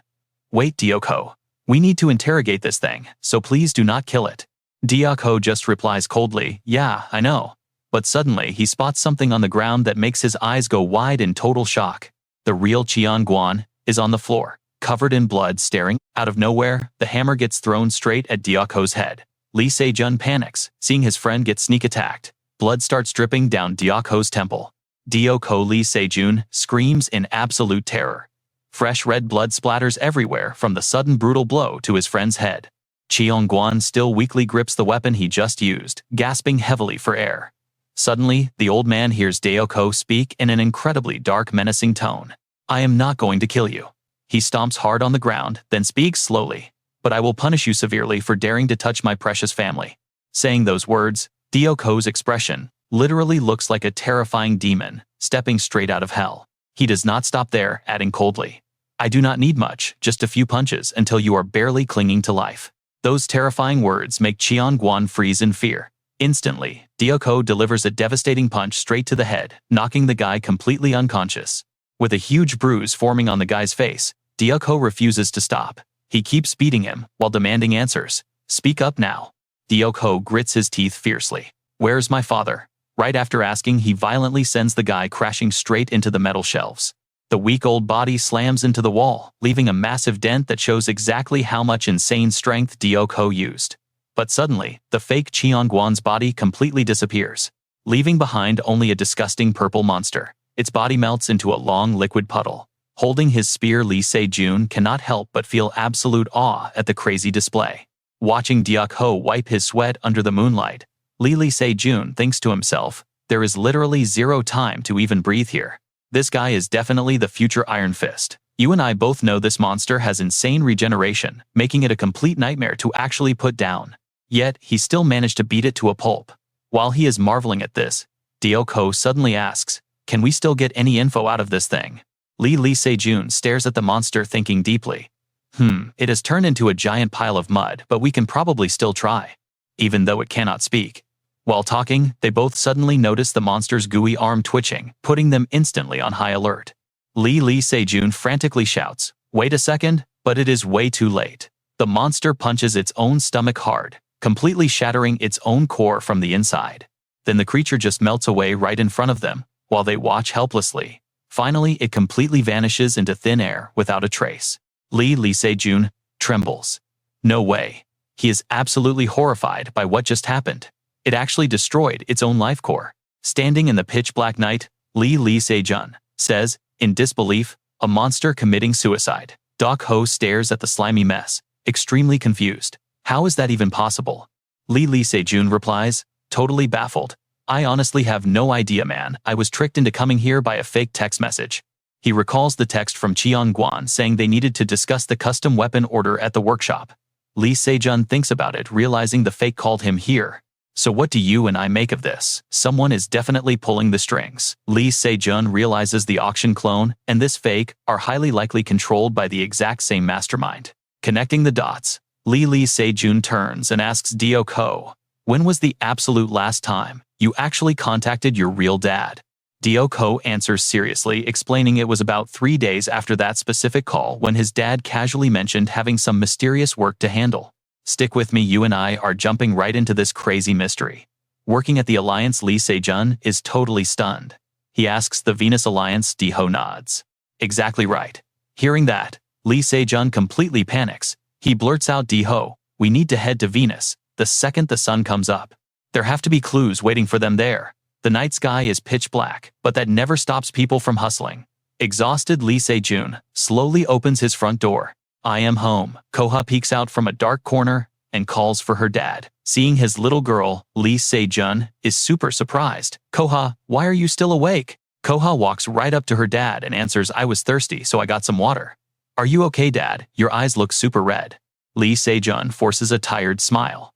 "Wait, Dio-ko. We need to interrogate this thing, so please do not kill it." Dio-ko just replies coldly, "Yeah, I know." But suddenly he spots something on the ground that makes his eyes go wide in total shock. The real Cheon-guan is on the floor, covered in blood, staring. Out of nowhere, the hammer gets thrown straight at Dio-ko's head. Lee Se-jun panics, seeing his friend get sneak attacked. Blood starts dripping down Dio-ko's temple. Dio-ko Lee Se-jun screams in absolute terror. Fresh red blood splatters everywhere from the sudden brutal blow to his friend's head. Cheon-guan still weakly grips the weapon he just used, gasping heavily for air. Suddenly, the old man hears Dio-ko speak in an incredibly dark, menacing tone. "I am not going to kill you." He stomps hard on the ground, then speaks slowly. "But I will punish you severely for daring to touch my precious family." Saying those words, Dio-ko's expression literally looks like a terrifying demon, stepping straight out of hell. He does not stop there, adding coldly, "I do not need much, just a few punches until you are barely clinging to life." Those terrifying words make Cheon-guan freeze in fear. Instantly, Dio-ko delivers a devastating punch straight to the head, knocking the guy completely unconscious. With a huge bruise forming on the guy's face, Dioko refuses to stop. He keeps beating him while demanding answers. Speak up now. Dioko grits his teeth fiercely. Where's my father? Right after asking, he violently sends the guy crashing straight into the metal shelves. The weak old body slams into the wall, leaving a massive dent that shows exactly how much insane strength Dioko used. But suddenly, the fake Cheongguan's body completely disappears, leaving behind only a disgusting purple monster. Its body melts into a long liquid puddle. Holding his spear, Lee Se-jun cannot help but feel absolute awe at the crazy display. Watching Dioko wipe his sweat under the moonlight, Lee Se-jun thinks to himself, there is literally zero time to even breathe here. This guy is definitely the future Iron Fist. You and I both know this monster has insane regeneration, making it a complete nightmare to actually put down. Yet, he still managed to beat it to a pulp. While he is marveling at this, Dioko suddenly asks, can we still get any info out of this thing? Lee Se-jun stares at the monster, thinking deeply. It has turned into a giant pile of mud, but we can probably still try. Even though it cannot speak. While talking, they both suddenly notice the monster's gooey arm twitching, putting them instantly on high alert. Lee Se-jun frantically shouts, wait a second, but it is way too late. The monster punches its own stomach hard, completely shattering its own core from the inside. Then the creature just melts away right in front of them, while they watch helplessly. Finally, it completely vanishes into thin air without a trace. Lee Se-jun trembles. No way. He is absolutely horrified by what just happened. It actually destroyed its own life core. Standing in the pitch-black night, Lee Se-jun says, in disbelief, a monster committing suicide. Dioko stares at the slimy mess, extremely confused. How is that even possible? Lee Se-jun replies, totally baffled. I honestly have no idea, man. I was tricked into coming here by a fake text message. He recalls the text from Cheongguan saying they needed to discuss the custom weapon order at the workshop. Lee Se-jun thinks about it, realizing the fake called him here. So what do you and I make of this? Someone is definitely pulling the strings. Lee Se-jun realizes the auction clone and this fake are highly likely controlled by the exact same mastermind. Connecting the dots, Lee Se-jun turns and asks Dioko, when was the absolute last time you actually contacted your real dad? Dioko answers seriously, explaining it was about 3 days after that specific call when his dad casually mentioned having some mysterious work to handle. Stick with me, you and I are jumping right into this crazy mystery. Working at the Alliance, Lee Se-jun is totally stunned. He asks the Venus Alliance. Diho nods. Exactly right. Hearing that, Lee Se-jun completely panics. He blurts out, Diho, we need to head to Venus the second the sun comes up. There have to be clues waiting for them there. The night sky is pitch black, but that never stops people from hustling. Exhausted, Lee Se-jun slowly opens his front door. I am home. Koha peeks out from a dark corner and calls for her dad. Seeing his little girl, Lee Se-jun is super surprised. Koha, why are you still awake? Koha walks right up to her dad and answers, I was thirsty, so I got some water. Are you okay, Dad? Your eyes look super red. Lee Se-jun forces a tired smile.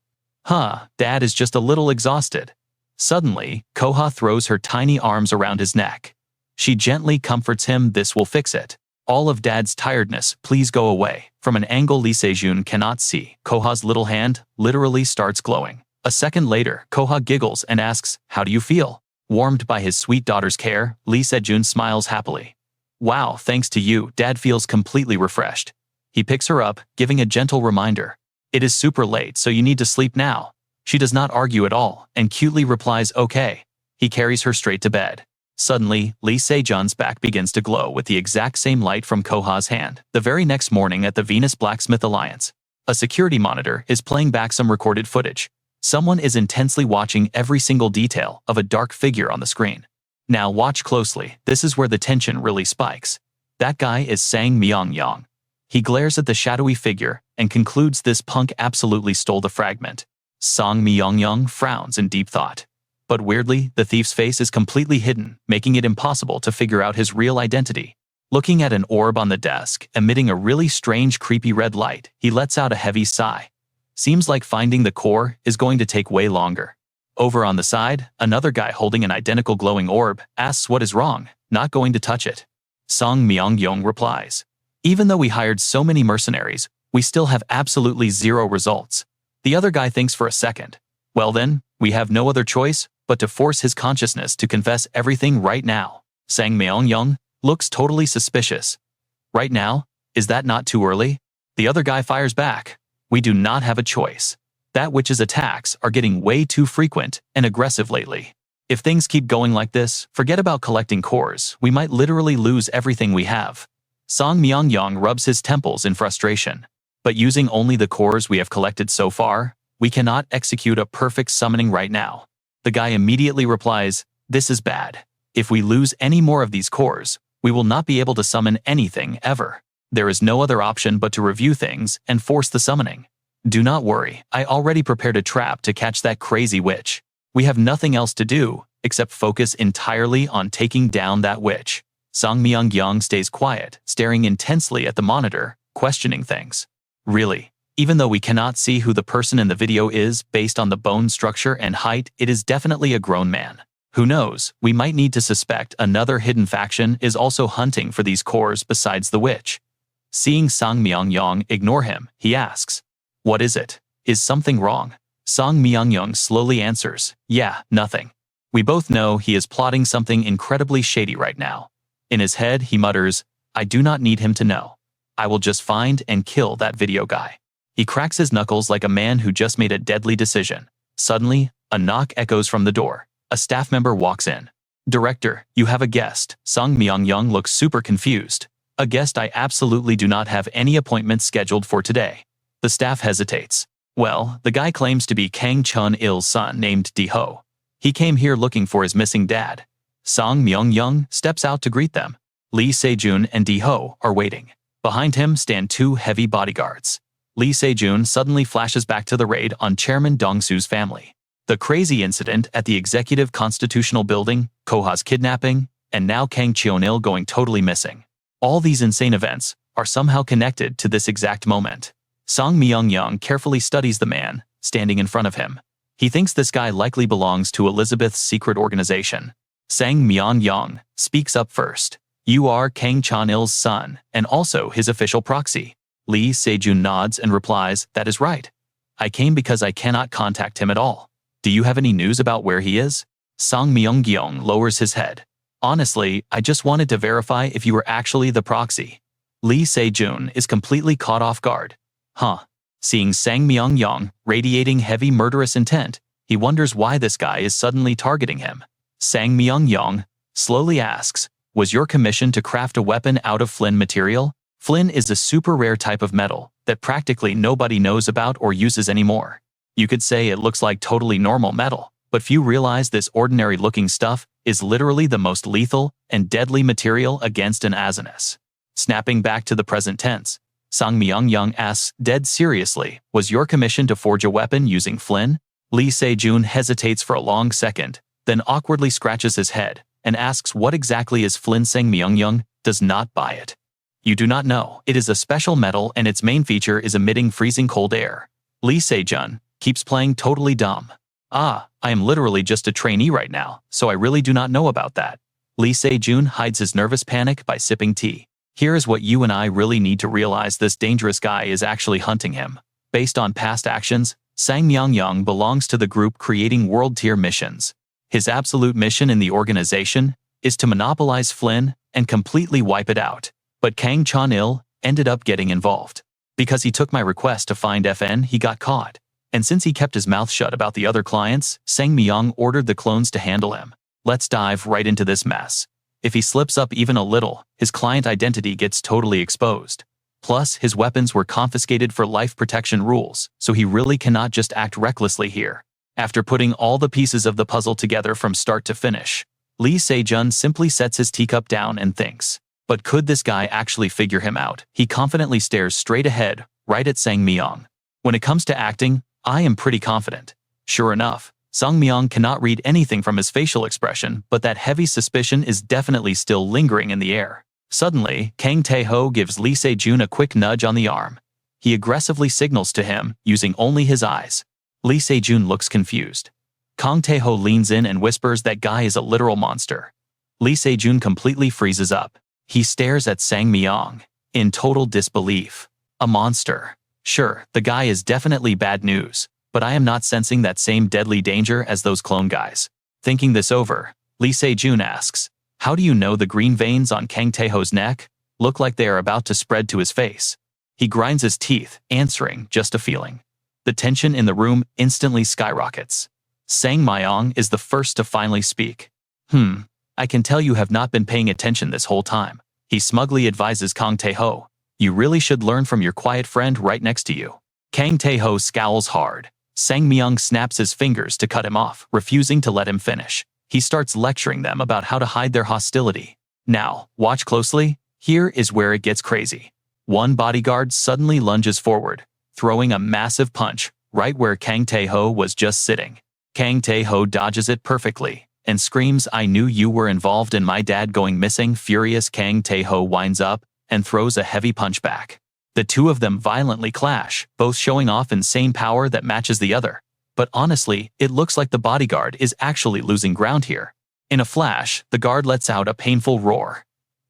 Dad is just a little exhausted. Suddenly, Koha throws her tiny arms around his neck. She gently comforts him. This will fix it. All of Dad's tiredness, please go away. From an angle Lee Se-jun cannot see, Koha's little hand literally starts glowing. A second later, Koha giggles and asks, how do you feel? Warmed by his sweet daughter's care, Lee Se-jun smiles happily. Wow, thanks to you, Dad feels completely refreshed. He picks her up, giving a gentle reminder. It is super late, so you need to sleep now. She does not argue at all, and cutely replies, okay. He carries her straight to bed. Suddenly, Lee Se-jun's back begins to glow with the exact same light from Koha's hand. The very next morning at the Venus Blacksmith Alliance, a security monitor is playing back some recorded footage. Someone is intensely watching every single detail of a dark figure on the screen. Now watch closely, this is where the tension really spikes. That guy is Sang Myung-yong. He glares at the shadowy figure and concludes this punk absolutely stole the fragment. Sang Myung-yong frowns in deep thought. But weirdly, the thief's face is completely hidden, making it impossible to figure out his real identity. Looking at an orb on the desk, emitting a really strange creepy red light, he lets out a heavy sigh. Seems like finding the core is going to take way longer. Over on the side, another guy holding an identical glowing orb asks what is wrong, not going to touch it. Sang Myung-yong replies, even though we hired so many mercenaries, we still have absolutely zero results. The other guy thinks for a second. Well then, we have no other choice but to force his consciousness to confess everything right now. Sang Myung-yong looks totally suspicious. Right now, Is that not too early? The other guy fires back. We do not have a choice. That witch's attacks are getting way too frequent and aggressive lately. If things keep going like this, forget about collecting cores. We might literally lose everything we have. Song Myeongyong rubs his temples in frustration. But using only the cores we have collected so far, we cannot execute a perfect summoning right now. The guy immediately replies, this is bad. If we lose any more of these cores, we will not be able to summon anything ever. There is no other option but to review things and force the summoning. Do not worry, I already prepared a trap to catch that crazy witch. We have nothing else to do except focus entirely on taking down that witch. Song Myeongyong stays quiet, staring intensely at the monitor, questioning things. Really? Even though we cannot see who the person in the video is based on the bone structure and height, it is definitely a grown man. Who knows, we might need to suspect another hidden faction is also hunting for these cores besides the witch. Seeing Song Myeongyong ignore him, he asks, what is it? Is something wrong? Song Myeongyong slowly answers, yeah, nothing. We both know he is plotting something incredibly shady right now. In his head, he mutters, I do not need him to know. I will just find and kill that video guy. He cracks his knuckles like a man who just made a deadly decision. Suddenly, a knock echoes from the door. A staff member walks in. Director, you have a guest. Song Myeongyong looks super confused. A guest? I absolutely do not have any appointments scheduled for today. The staff hesitates. Well, the guy claims to be Kang Chun-il's son named Di-ho. He came here looking for his missing dad. Song Myeongyong steps out to greet them. Lee Se-jun and Di-ho are waiting. Behind him stand two heavy bodyguards. Lee Se-jun suddenly flashes back to the raid on Chairman Dong-su's family. The crazy incident at the Executive Constitutional Building, Koha's kidnapping, and now Kang Chun-il going totally missing. All these insane events are somehow connected to this exact moment. Song Myeongyong carefully studies the man standing in front of him. He thinks this guy likely belongs to Elizabeth's secret organization. Sang Myeongyong speaks up first. You are Kang Chun-il's son, and also his official proxy. Lee Se-jun nods and replies, that is right. I came because I cannot contact him at all. Do you have any news about where he is? Song Myeongyong lowers his head. Honestly, I just wanted to verify if you were actually the proxy. Lee Se-jun is completely caught off guard. Huh. Seeing Sang Myeongyong radiating heavy murderous intent, he wonders why this guy is suddenly targeting him. Sang Myeongyong slowly asks, was your commission to craft a weapon out of flin material? Flin is a super rare type of metal that practically nobody knows about or uses anymore. You could say it looks like totally normal metal, but few realize this ordinary-looking stuff is literally the most lethal and deadly material against an Asinus. Snapping back to the present tense, Sang Myeongyong asks, dead seriously, was your commission to forge a weapon using flin? Lee Se-jun hesitates for a long second, then awkwardly scratches his head and asks what exactly is flin. Sang Myeongyong does not buy it. You do not know. It is a special metal and its main feature is emitting freezing cold air. Lee Se-jun keeps playing totally dumb. I am literally just a trainee right now, so I really do not know about that. Lee Se-jun hides his nervous panic by sipping tea. Here is what you and I really need to realize: this dangerous guy is actually hunting him. Based on past actions, Sang Myeongyong belongs to the group creating world-tier missions. His absolute mission in the organization is to monopolize flin and completely wipe it out. But Kang Chun-il ended up getting involved. Because he took my request to find FN, he got caught. And since he kept his mouth shut about the other clients, Sang Myeong ordered the clones to handle him. Let's dive right into this mess. If he slips up even a little, his client identity gets totally exposed. Plus, his weapons were confiscated for life protection rules, so he really cannot just act recklessly here. After putting all the pieces of the puzzle together from start to finish, Lee Se-jun simply sets his teacup down and thinks. But could this guy actually figure him out? He confidently stares straight ahead, right at Sang Myeong. When it comes to acting, I am pretty confident. Sure enough, Sang Myeong cannot read anything from his facial expression, but that heavy suspicion is definitely still lingering in the air. Suddenly, Kang Tae-ho gives Lee Se-jun a quick nudge on the arm. He aggressively signals to him, using only his eyes. Lee Se-jun looks confused. Kang Tae-ho leans in and whispers that guy is a literal monster. Lee Se-jun completely freezes up. He stares at Sang Myeong in total disbelief. A monster. Sure, the guy is definitely bad news, but I am not sensing that same deadly danger as those clone guys. Thinking this over, Lee Se-jun asks, how do you know the green veins on Kang Tae-ho's neck? look like they are about to spread to his face. He grinds his teeth, answering just a feeling. The tension in the room instantly skyrockets. Sang Myong is the first to finally speak. I can tell you have not been paying attention this whole time. He smugly advises Kang Tae-ho. You really should learn from your quiet friend right next to you. Kang Tae-ho scowls hard. Sang Myung snaps his fingers to cut him off, refusing to let him finish. He starts lecturing them about how to hide their hostility. Now, watch closely. Here is where it gets crazy. One bodyguard suddenly lunges forward, throwing a massive punch right where Kang Tae-ho was just sitting. Kang Tae-ho dodges it perfectly and screams, I knew you were involved in my dad going missing. Furious, Kang Tae-ho winds up and throws a heavy punch back. The two of them violently clash, both showing off insane power that matches the other. But honestly, it looks like the bodyguard is actually losing ground here. In a flash, the guard lets out a painful roar.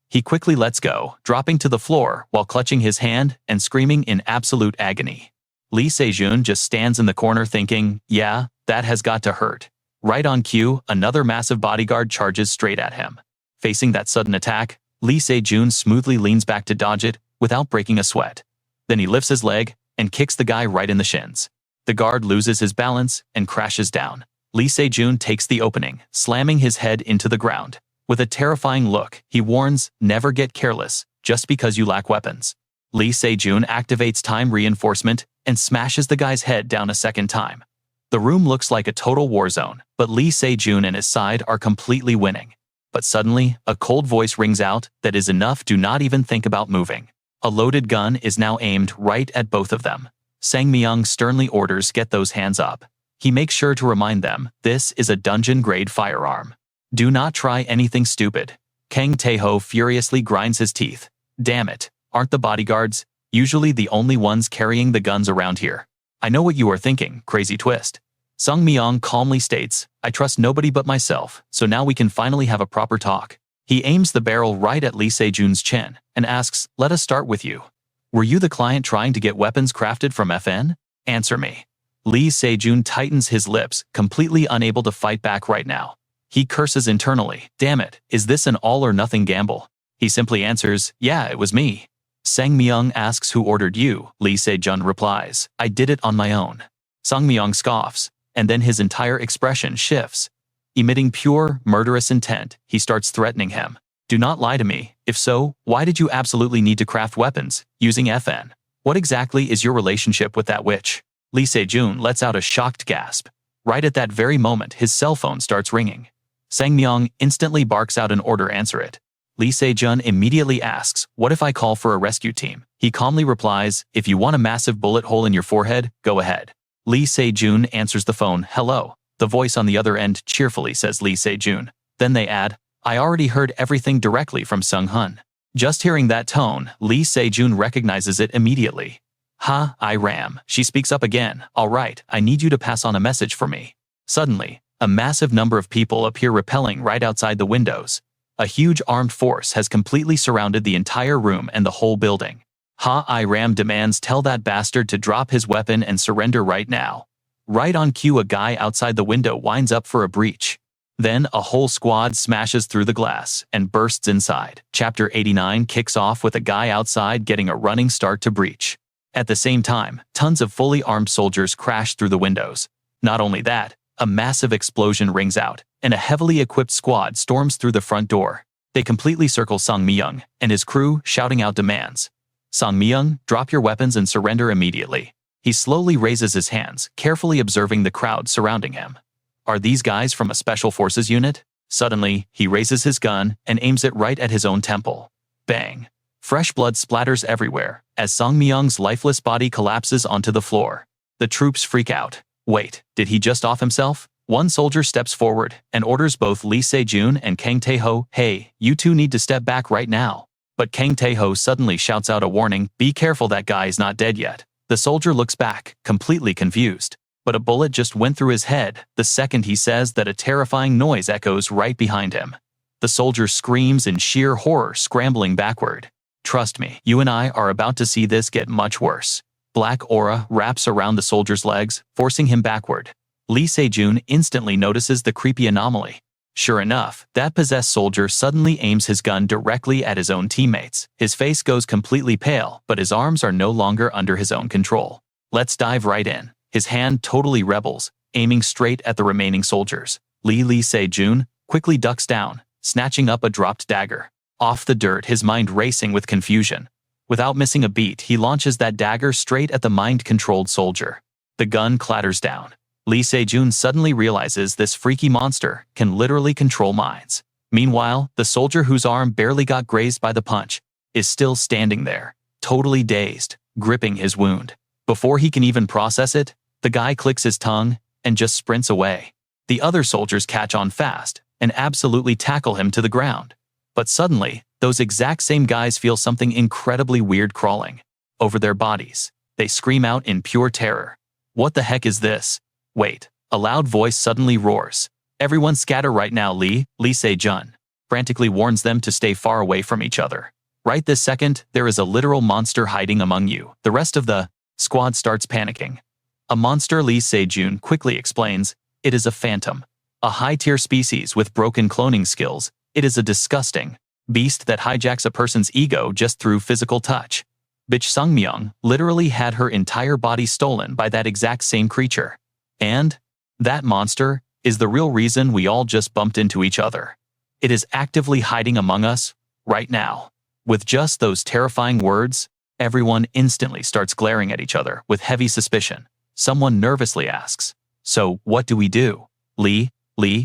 He quickly lets go, dropping to the floor while clutching his hand and screaming in absolute agony. Lee Se-jun just stands in the corner thinking, yeah, that has got to hurt. Right on cue, another massive bodyguard charges straight at him. Facing that sudden attack, Lee Se-jun smoothly leans back to dodge it without breaking a sweat. Then he lifts his leg and kicks the guy right in the shins. The guard loses his balance and crashes down. Lee Se-jun takes the opening, slamming his head into the ground. With a terrifying look, he warns, never get careless, just because you lack weapons. Lee Se-jun activates time reinforcement and smashes the guy's head down a second time. The room looks like a total war zone, but Lee Se-jun and his side are completely winning. But suddenly, a cold voice rings out that is enough to not even think about moving. A loaded gun is now aimed right at both of them. Sang Myung sternly orders, get those hands up. He makes sure to remind them, this is a dungeon-grade firearm. Do not try anything stupid. Kang Tae-ho furiously grinds his teeth. Damn it, aren't the bodyguards usually the only ones carrying the guns around here? I know what you are thinking, crazy twist. Sung Myung calmly states, I trust nobody but myself, so now we can finally have a proper talk. He aims the barrel right at Lee Se-jun's chin and asks, let us start with you. Were you the client trying to get weapons crafted from FN? Answer me. Lee Se-jun tightens his lips, completely unable to fight back right now. He curses internally, damn it, is this an all-or-nothing gamble? He simply answers, yeah, it was me. Sang Myung asks who ordered you. Lee Se-jun replies, I did it on my own. Sang Myung scoffs, and then his entire expression shifts. Emitting pure, murderous intent, he starts threatening him. Do not lie to me. If so, why did you absolutely need to craft weapons, using FN? What exactly is your relationship with that witch? Lee Se-jun lets out a shocked gasp. Right at that very moment, his cell phone starts ringing. Sang Myung instantly barks out an order, answer it. Lee Se-jun immediately asks, what if I call for a rescue team? He calmly replies, if you want a massive bullet hole in your forehead, go ahead. Lee Se-jun answers the phone, hello. The voice on the other end cheerfully says Lee Se-jun. Then they add, I already heard everything directly from Sung-hun. Just hearing that tone, Lee Se-jun recognizes it immediately. Ha, Ram. She speaks up again. All right, I need you to pass on a message for me. Suddenly, a massive number of people appear rappelling right outside the windows. A huge armed force has completely surrounded the entire room and the whole building. Ha, Ram demands, tell that bastard to drop his weapon and surrender right now. Right on cue, a guy outside the window winds up for a breach. Then a whole squad smashes through the glass and bursts inside. Chapter 89 kicks off with a guy outside getting a running start to breach. At the same time, tons of fully armed soldiers crash through the windows. Not only that, a massive explosion rings out, and a heavily equipped squad storms through the front door. They completely circle Sang Myung and his crew, shouting out demands. Sang Myung, drop your weapons and surrender immediately. He slowly raises his hands, carefully observing the crowd surrounding him. Are these guys from a special forces unit? Suddenly, he raises his gun and aims it right at his own temple. Bang! Fresh blood splatters everywhere as Sang Myung's lifeless body collapses onto the floor. The troops freak out. Wait, did he just off himself? One soldier steps forward and orders both Lee Se-jun and Kang Tae-ho, hey, you two need to step back right now. But Kang Tae-ho suddenly shouts out a warning, be careful, that guy is not dead yet. The soldier looks back, completely confused. But a bullet just went through his head the second he says that. A terrifying noise echoes right behind him. The soldier screams in sheer horror, scrambling backward. Trust me, you and I are about to see this get much worse. Black aura wraps around the soldier's legs, forcing him backward. Lee Se-jun instantly notices the creepy anomaly. Sure enough, that possessed soldier suddenly aims his gun directly at his own teammates. His face goes completely pale, but his arms are no longer under his own control. Let's dive right in. His hand totally rebels, aiming straight at the remaining soldiers. Lee Se-jun quickly ducks down, snatching up a dropped dagger. Off the dirt, his mind racing with confusion. Without missing a beat, he launches that dagger straight at the mind-controlled soldier. The gun clatters down. Lee Se-jun suddenly realizes this freaky monster can literally control minds. Meanwhile, the soldier whose arm barely got grazed by the punch is still standing there, totally dazed, gripping his wound. Before he can even process it, the guy clicks his tongue and just sprints away. The other soldiers catch on fast and absolutely tackle him to the ground. But suddenly, those exact same guys feel something incredibly weird crawling over their bodies. They scream out in pure terror. What the heck is this? Wait, a loud voice suddenly roars. Everyone scatter right now. Lee Se-jun frantically warns them to stay far away from each other. Right this second, there is a literal monster hiding among you. The rest of the squad starts panicking. A monster, Lee Se-jun quickly explains. It is a phantom, a high-tier species with broken cloning skills. It is a disgusting beast that hijacks a person's ego just through physical touch. Bitch Sungmyeong literally had her entire body stolen by that exact same creature. And that monster is the real reason we all just bumped into each other. It is actively hiding among us right now. With just those terrifying words, everyone instantly starts glaring at each other with heavy suspicion. Someone nervously asks, "So what do we do?" Lee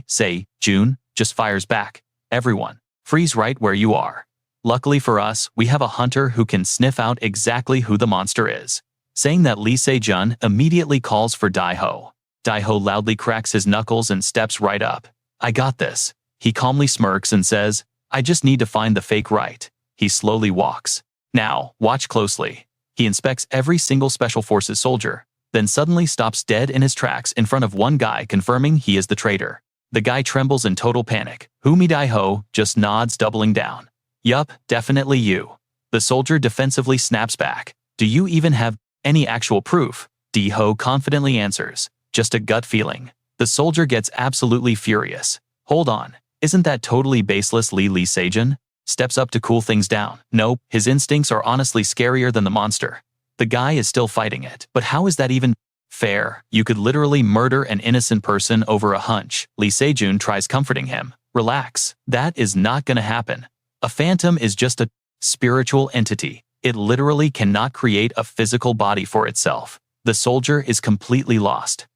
Se-jun just fires back, "Everyone, freeze right where you are. Luckily for us, we have a hunter who can sniff out exactly who the monster is." Saying that, Lee Se-jun immediately calls for Daiho. Daiho loudly cracks his knuckles and steps right up. "I got this." He calmly smirks and says, "I just need to find the fake right." He slowly walks. Now, watch closely. He inspects every single Special Forces soldier, then suddenly stops dead in his tracks in front of one guy, confirming he is the traitor. The guy trembles in total panic. "Who, me?" Daiho just nods, doubling down. "Yup, definitely you." The soldier defensively snaps back. "Do you even have any actual proof?" Daiho confidently answers, "Just a gut feeling." The soldier gets absolutely furious. "Hold on, isn't that totally baseless?" Lee Se-jun steps up to cool things down. Nope, his instincts are honestly scarier than the monster. The guy is still fighting it. But how is that even fair? You could literally murder an innocent person over a hunch. Lee Se-jun tries comforting him. "Relax, that is not gonna happen. A phantom is just a spiritual entity. It literally cannot create a physical body for itself." The soldier is completely lost.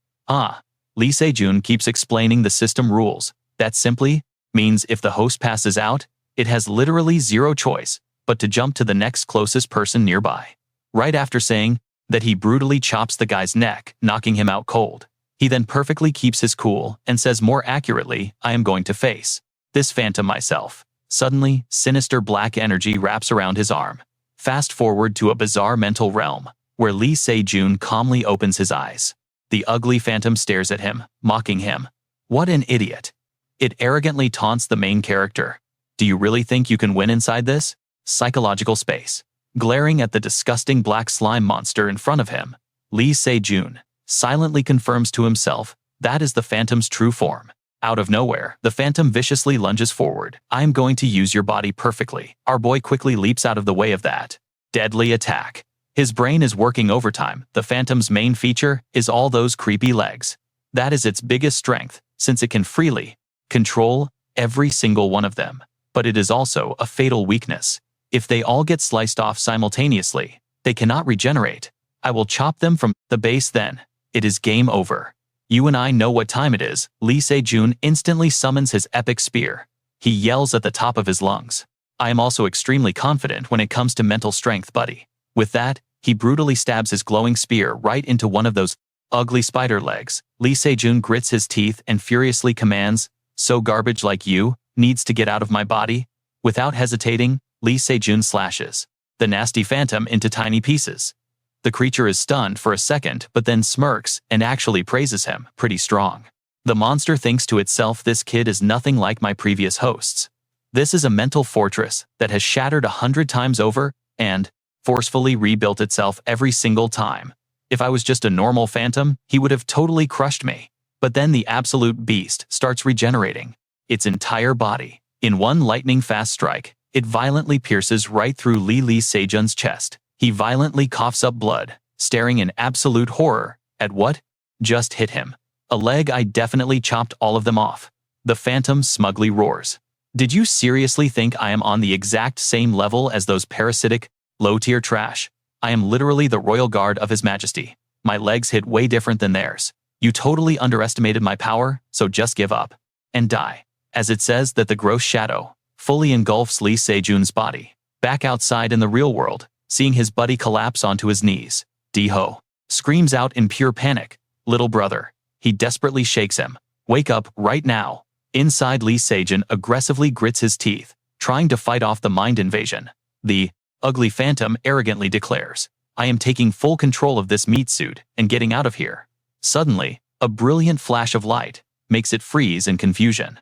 Lee Se-jun keeps explaining the system rules. That simply means if the host passes out, it has literally zero choice but to jump to the next closest person nearby. Right after saying that, he brutally chops the guy's neck, knocking him out cold. He then perfectly keeps his cool and says more accurately, "I am going to face this phantom myself." Suddenly, sinister black energy wraps around his arm. Fast forward to a bizarre mental realm, where Lee Se-jun calmly opens his eyes. The ugly phantom stares at him, mocking him. What an idiot. It arrogantly taunts the main character. "Do you really think you can win inside this psychological space?" Glaring at the disgusting black slime monster in front of him, Lee Se-jun silently confirms to himself that is the phantom's true form. Out of nowhere, the phantom viciously lunges forward. "I am going to use your body perfectly." Our boy quickly leaps out of the way of that deadly attack. His brain is working overtime. The phantom's main feature is all those creepy legs. That is its biggest strength, since it can freely control every single one of them. But it is also a fatal weakness. If they all get sliced off simultaneously, they cannot regenerate. I will chop them from the base, then it is game over. You and I know what time it is. Lee Se-jun instantly summons his epic spear. He yells at the top of his lungs. "I am also extremely confident when it comes to mental strength, buddy." With that, he brutally stabs his glowing spear right into one of those ugly spider legs. Lee Se-jun grits his teeth and furiously commands, "So garbage like you needs to get out of my body." Without hesitating, Lee Se-jun slashes the nasty phantom into tiny pieces. The creature is stunned for a second but then smirks and actually praises him. Pretty strong. The monster thinks to itself, this kid is nothing like my previous hosts. This is a mental fortress that has shattered 100 times over and forcefully rebuilt itself every single time. If I was just a normal phantom, he would have totally crushed me. But then the absolute beast starts regenerating. its entire body. In one lightning-fast strike, it violently pierces right through Lee Se-jun's chest. He violently coughs up blood, staring in absolute horror at what just hit him. A leg. I definitely chopped all of them off. The Phantom smugly roars. Did you seriously think I am on the exact same level as those parasitic, low-tier trash? I am literally the royal guard of His Majesty. My legs hit way different than theirs. You totally underestimated my power, so just give up and die. As it says that the gross shadow fully engulfs Lee Se-jun's body. Back outside in the real world, seeing his buddy collapse onto his knees, D-ho screams out in pure panic, "Little brother." He desperately shakes him. "Wake up right now." Inside, Lee Se-jun aggressively grits his teeth, trying to fight off the mind invasion. The ugly Phantom arrogantly declares, "I am taking full control of this meat suit and getting out of here." Suddenly, a brilliant flash of light makes it freeze in confusion.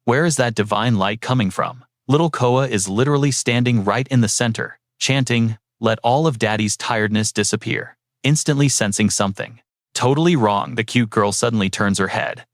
Where is that divine light coming from? Little Coa is literally standing right in the center, chanting, "Let all of Daddy's tiredness disappear." Instantly sensing something totally wrong, the cute girl suddenly turns her head.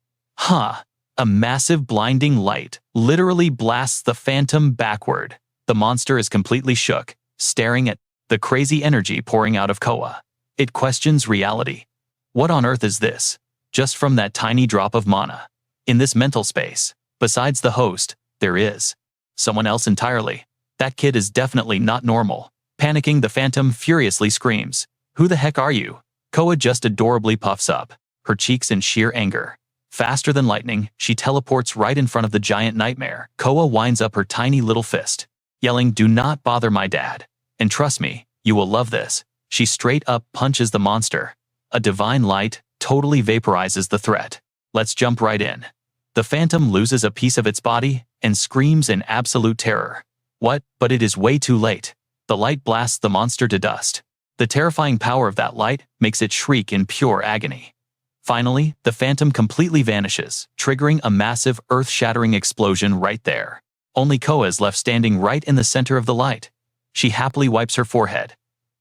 A massive blinding light literally blasts the Phantom backward. The monster is completely shook, staring at the crazy energy pouring out of Coa. It questions reality. What on earth is this? Just from that tiny drop of mana. In this mental space, besides the host, there is someone else entirely. That kid is definitely not normal. Panicking, the Phantom furiously screams, "Who the heck are you?" Coa just adorably puffs up, her cheeks in sheer anger. Faster than lightning, she teleports right in front of the giant nightmare. Coa winds up her tiny little fist, yelling, "Do not bother my dad. And trust me, you will love this." She straight up punches the monster. A divine light totally vaporizes the threat. Let's jump right in. The Phantom loses a piece of its body and screams in absolute terror. What? But it is way too late. The light blasts the monster to dust. The terrifying power of that light makes it shriek in pure agony. Finally, the Phantom completely vanishes, triggering a massive, earth-shattering explosion right there. Only Coa is left standing right in the center of the light. She happily wipes her forehead.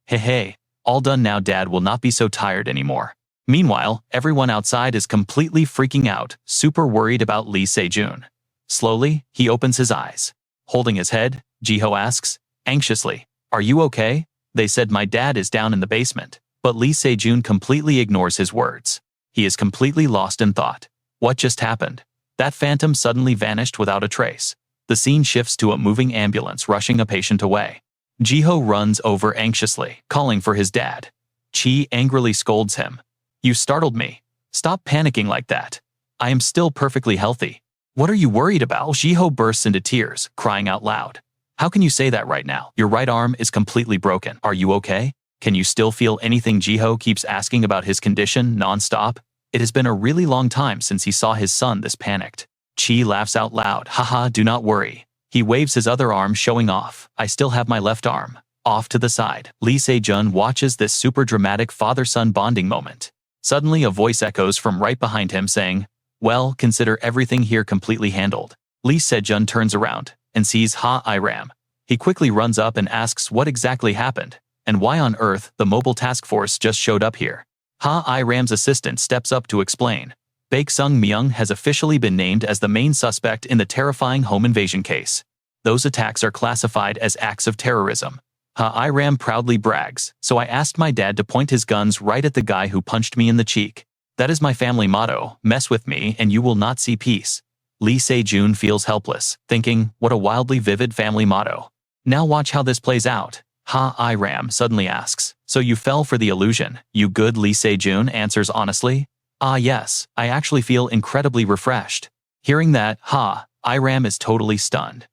Hey, all done now. Dad will not be so tired anymore. Meanwhile, everyone outside is completely freaking out, super worried about Lee Se-jun. Slowly, he opens his eyes. Holding his head, Jiho asks, anxiously, "Are you okay?" They said my dad is down in the basement. But Lee Se-jun completely ignores his words. He is completely lost in thought. What just happened? That Phantom suddenly vanished without a trace. The scene shifts to a moving ambulance rushing a patient away. Jiho runs over anxiously, calling for his dad. Chi angrily scolds him. "You startled me. Stop panicking like that. I am still perfectly healthy." "What are you worried about?" Jiho bursts into tears, crying out loud. "How can you say that right now? Your right arm is completely broken. Are you okay? Can you still feel anything?" Jiho keeps asking about his condition non-stop. It has been a really long time since he saw his son this panicked. Chi laughs out loud. "Haha, do not worry." He waves his other arm, showing off. "I still have my left arm." Off to the side, Lee Se-jun watches this super dramatic father-son bonding moment. Suddenly a voice echoes from right behind him saying, "Well, consider everything here completely handled." Lee Se-jun turns around and sees Iram. He quickly runs up and asks what exactly happened, and why on earth the mobile task force just showed up here. Iram's assistant steps up to explain. Baek Sung-myung has officially been named as the main suspect in the terrifying home invasion case. Those attacks are classified as acts of terrorism. Iram proudly brags, "So I asked my dad to point his guns right at the guy who punched me in the cheek. That is my family motto, mess with me and you will not see peace." Lee Se-jun feels helpless, thinking, what a wildly vivid family motto. Now watch how this plays out. Iram suddenly asks, "So you fell for the illusion, you good?" Lee Se-jun answers honestly, Yes, I actually feel incredibly refreshed." Hearing that, Iram is totally stunned.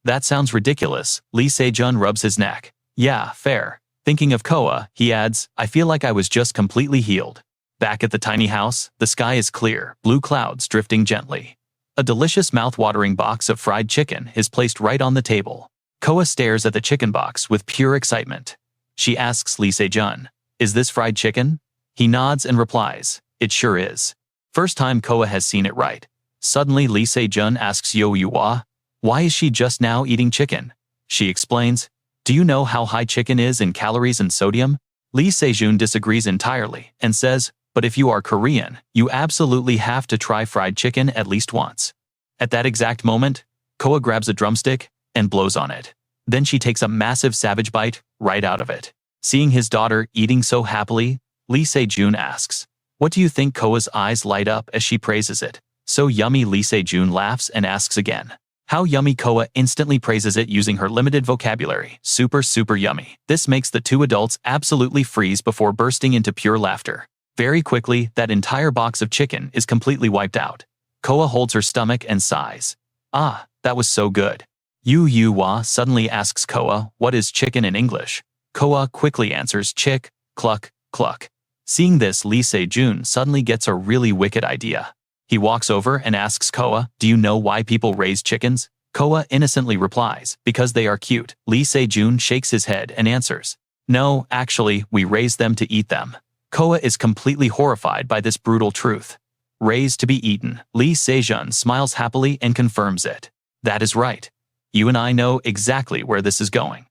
That sounds ridiculous." Lee Se-jun rubs his neck. "Yeah, fair." Thinking of Coa, he adds, "I feel like I was just completely healed." Back at the tiny house, the sky is clear, blue clouds drifting gently. A delicious mouth-watering box of fried chicken is placed right on the table. Coa stares at the chicken box with pure excitement. She asks Lee Se-jun, "Is this fried chicken?" He nods and replies, "It sure is." First time Coa has seen it right. Suddenly Lee Se-jun asks Yo Yuwa, "Why is she just now eating chicken?" She explains, "Do you know how high chicken is in calories and sodium?" Lee Se-jun disagrees entirely and says, "But if you are Korean, you absolutely have to try fried chicken at least once." At that exact moment, Koa grabs a drumstick and blows on it. Then she takes a massive savage bite right out of it. Seeing his daughter eating so happily, Lee Se-jun asks, "What do you think?" Koa's eyes light up as she praises it. "So yummy." Lee Se-jun laughs and asks again, "How yummy?" Koa instantly praises it using her limited vocabulary. Super yummy. This makes the two adults absolutely freeze before bursting into pure laughter. Very quickly, that entire box of chicken is completely wiped out. Koa holds her stomach and sighs. "Ah, that was so good." Yu Wa suddenly asks Koa, "What is chicken in English?" Koa quickly answers, "Chick, cluck, cluck." Seeing this, Lee Se-jun suddenly gets a really wicked idea. He walks over and asks Koa, "Do you know why people raise chickens?" Koa innocently replies, "Because they are cute." Lee Se-jun shakes his head and answers, "No, actually, we raise them to eat them." Koa is completely horrified by this brutal truth. Raised to be eaten. Lee Se-jun smiles happily and confirms it. "That is right. You and I know exactly where this is going."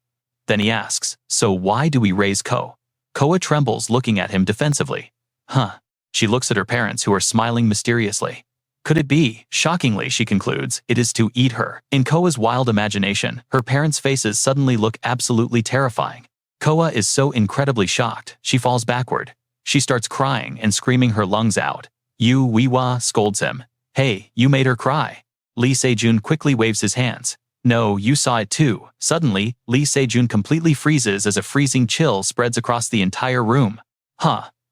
Then he asks, "So why do we raise Koa?" Koa trembles, looking at him defensively. She looks at her parents, who are smiling mysteriously. Could it be? Shockingly, she concludes, it is to eat her. In Koa's wild imagination, her parents' faces suddenly look absolutely terrifying. Koa is so incredibly shocked, she falls backward. She starts crying and screaming her lungs out. Yu Wa scolds him. "Hey, you made her cry." Lee Se-jun quickly waves his hands. "No, you saw it too." Suddenly, Lee Se-jun completely freezes as a freezing chill spreads across the entire room.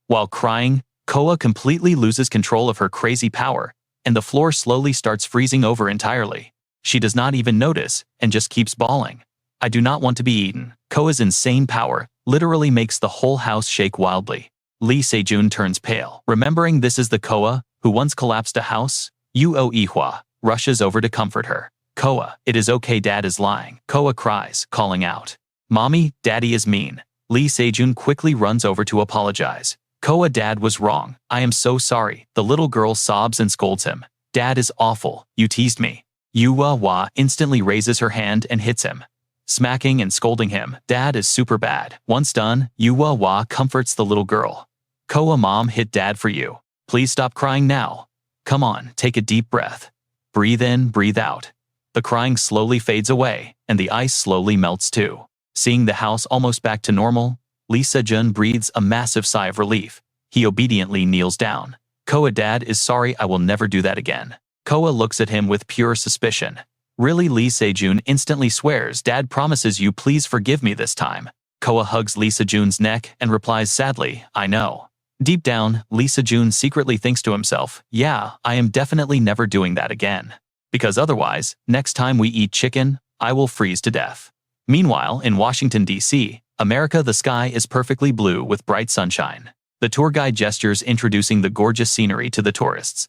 While crying, Koa completely loses control of her crazy power, and the floor slowly starts freezing over entirely. She does not even notice, and just keeps bawling. "I do not want to be eaten." Koa's insane power literally makes the whole house shake wildly. Lee Se-jun turns pale. Remembering this is the Koa who once collapsed a house, Hua rushes over to comfort her. "Koa, it is okay, Dad is lying." Koa cries, calling out, "Mommy, Daddy is mean." Lee Se-jun quickly runs over to apologize. "Koa, Dad was wrong. I am so sorry." The little girl sobs and scolds him. "Dad is awful. You teased me." Wa instantly raises her hand and hits him, smacking and scolding him. "Dad is super bad." Once done, Wa comforts the little girl. "Koa, Mom hit Dad for you. Please stop crying now. Come on, take a deep breath. Breathe in, breathe out." The crying slowly fades away, and the ice slowly melts too. Seeing the house almost back to normal, Lee Se-jun breathes a massive sigh of relief. He obediently kneels down. "Koa, Dad is sorry, I will never do that again." Koa looks at him with pure suspicion. "Really?" Lee Se-jun instantly swears, "Dad promises you, please forgive me this time." Koa hugs Lee Se-jun's neck and replies sadly, "I know." Deep down, Lee Se-jun secretly thinks to himself, "Yeah, I am definitely never doing that again. Because otherwise, next time we eat chicken, I will freeze to death." Meanwhile, in Washington, D.C., America, the sky is perfectly blue with bright sunshine. The tour guide gestures, introducing the gorgeous scenery to the tourists.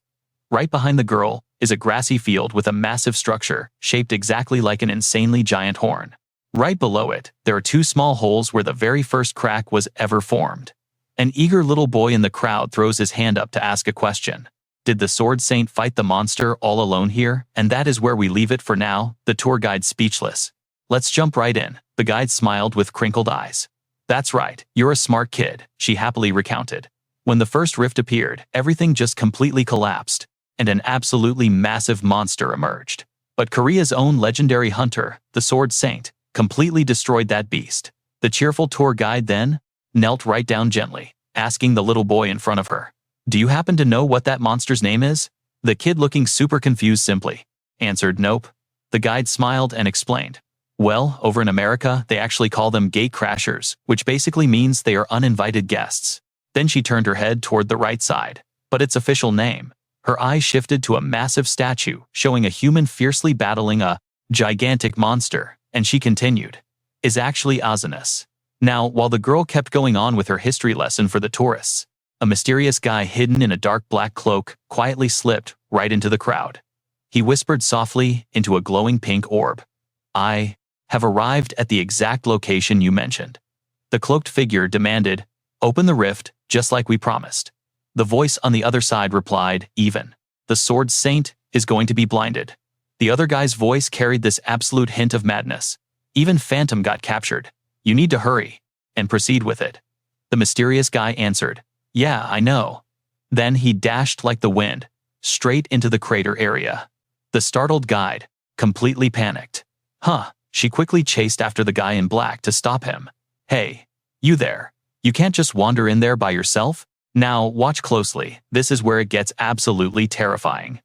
Right behind the girl is a grassy field with a massive structure shaped exactly like an insanely giant horn. Right below it, there are two small holes where the very first crack was ever formed. An eager little boy in the crowd throws his hand up to ask a question. Did the Sword Saint fight the monster all alone here? And that is where we leave it for now, the tour guide speechless. "Let's jump right in." The guide smiled with crinkled eyes. "That's right, you're a smart kid," she happily recounted. When the first rift appeared, everything just completely collapsed, and an absolutely massive monster emerged. But Korea's own legendary hunter, the Sword Saint, completely destroyed that beast. The cheerful tour guide then knelt right down gently, asking the little boy in front of her, "Do you happen to know what that monster's name is?" The kid, looking super confused, simply answered, "Nope." The guide smiled and explained, "Well, over in America, they actually call them gate crashers, which basically means they are uninvited guests." Then she turned her head toward the right side. But its official name, her eyes shifted to a massive statue showing a human fiercely battling a gigantic monster, and she continued, "Is actually Azanus." Now, while the girl kept going on with her history lesson for the tourists, a mysterious guy hidden in a dark black cloak quietly slipped right into the crowd. He whispered softly into a glowing pink orb, "I have arrived at the exact location you mentioned." The cloaked figure demanded, "Open the rift, just like we promised." The voice on the other side replied, "Even the Sword Saint is going to be blinded." The other guy's voice carried this absolute hint of madness. "Even Phantom got captured. You need to hurry and proceed with it." The mysterious guy answered, "Yeah, I know." Then he dashed like the wind, straight into the crater area. The startled guide, completely panicked. Huh, she quickly chased after the guy in black to stop him. Hey, you there. You can't just wander in there by yourself? Now, watch closely, this is where it gets absolutely terrifying.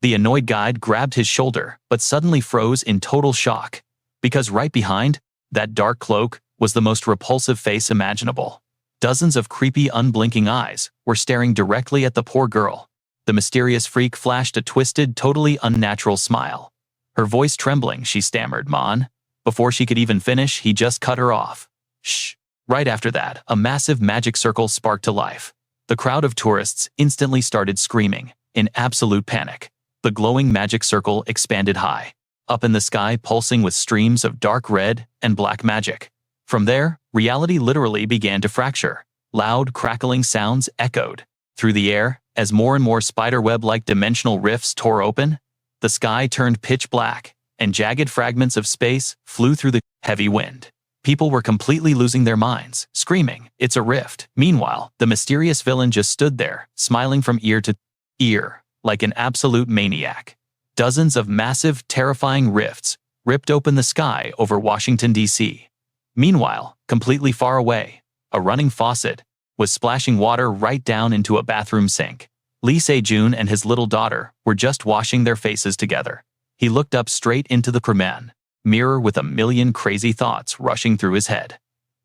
The annoyed guide grabbed his shoulder, but suddenly froze in total shock. Because right behind that dark cloak was the most repulsive face imaginable. Dozens of creepy, unblinking eyes were staring directly at the poor girl. The mysterious freak flashed a twisted, totally unnatural smile. Her voice trembling, she stammered, "Man." Before she could even finish, he just cut her off. Shh. Right after that, a massive magic circle sparked to life. The crowd of tourists instantly started screaming, in absolute panic. The glowing magic circle expanded high, up in the sky, pulsing with streams of dark red and black magic. From there, reality literally began to fracture. Loud, crackling sounds echoed through the air as more and more spiderweb-like dimensional rifts tore open. The sky turned pitch black, and jagged fragments of space flew through the heavy wind. People were completely losing their minds, screaming, "It's a rift." Meanwhile, the mysterious villain just stood there, smiling from ear to ear, like an absolute maniac. Dozens of massive, terrifying rifts ripped open the sky over Washington, D.C. Meanwhile, completely far away, a running faucet was splashing water right down into a bathroom sink. Lee Se-jun and his little daughter were just washing their faces together. He looked up straight into the Spearman mirror with a million crazy thoughts rushing through his head.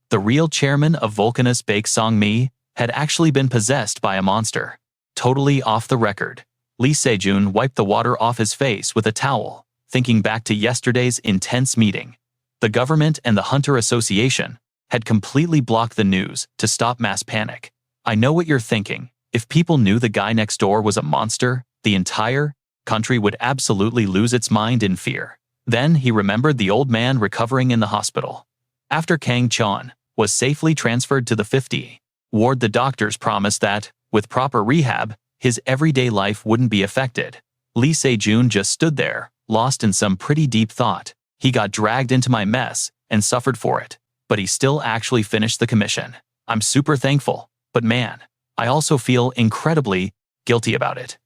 The real chairman of Vulcanus Bake Song Mi had actually been possessed by a monster. Totally off the record, Lee Se-jun wiped the water off his face with a towel, thinking back to yesterday's intense meeting. The government and the Hunter Association had completely blocked the news to stop mass panic. I know what you're thinking. If people knew the guy next door was a monster, the entire country would absolutely lose its mind in fear. Then he remembered the old man recovering in the hospital. After Kang Chan was safely transferred to the 50 ward, the doctors promised that, with proper rehab, his everyday life wouldn't be affected. Lee Se-jun just stood there, lost in some pretty deep thought. He got dragged into my mess and suffered for it, but he still actually finished the commission. I'm super thankful, but man, I also feel incredibly guilty about it.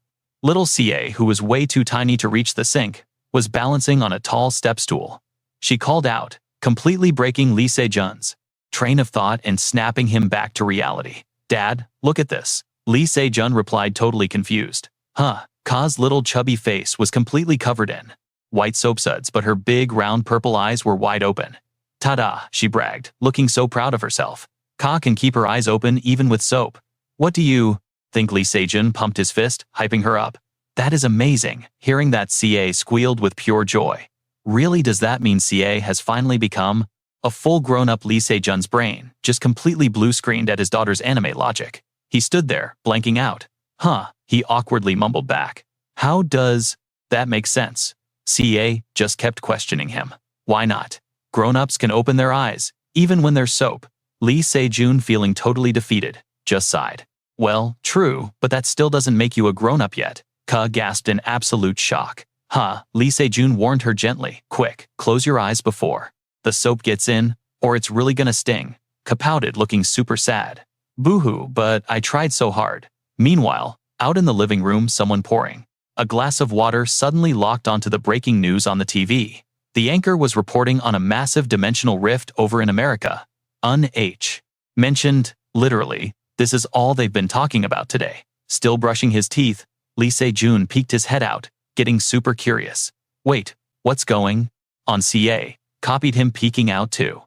Little CA, who was way too tiny to reach the sink, was balancing on a tall step stool. She called out, completely breaking Lee Se-jun's train of thought and snapping him back to reality. "Dad, look at this." Lee Se-jun replied, totally confused. Huh, Ka's little chubby face was completely covered in white soapsuds, but her big round purple eyes were wide open. "Ta-da," she bragged, looking so proud of herself. Ka can keep her eyes open even with soap. "What do you think?" Lee Se-jun pumped his fist, hyping her up. "That is amazing." Hearing that, CA squealed with pure joy. Really, does that mean CA has finally become a full grown-up? Lee Se-jun's brain just completely blue-screened at his daughter's anime logic. He stood there, blanking out. Huh, he awkwardly mumbled back. How does that make sense? CA just kept questioning him. Why not? Grown-ups can open their eyes, even when they're soap. Lee Se-jun, feeling totally defeated, just sighed. Well, true, but that still doesn't make you a grown-up yet. Ka gasped in absolute shock. Huh, Lee Se-jun warned her gently. Quick, close your eyes before the soap gets in, or it's really gonna sting. Ka pouted, looking super sad. Boo-hoo, but I tried so hard. Meanwhile, out in the living room, someone pouring a glass of water suddenly locked onto the breaking news on the TV. The anchor was reporting on a massive dimensional rift over in America. Un-H. Mentioned, literally, this is all they've been talking about today. Still brushing his teeth, Lee Se-jun peeked his head out, getting super curious. Wait, what's going on? CA copied him, peeking out too.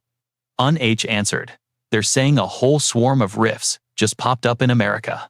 Un-H answered. They're saying a whole swarm of rifts just popped up in America.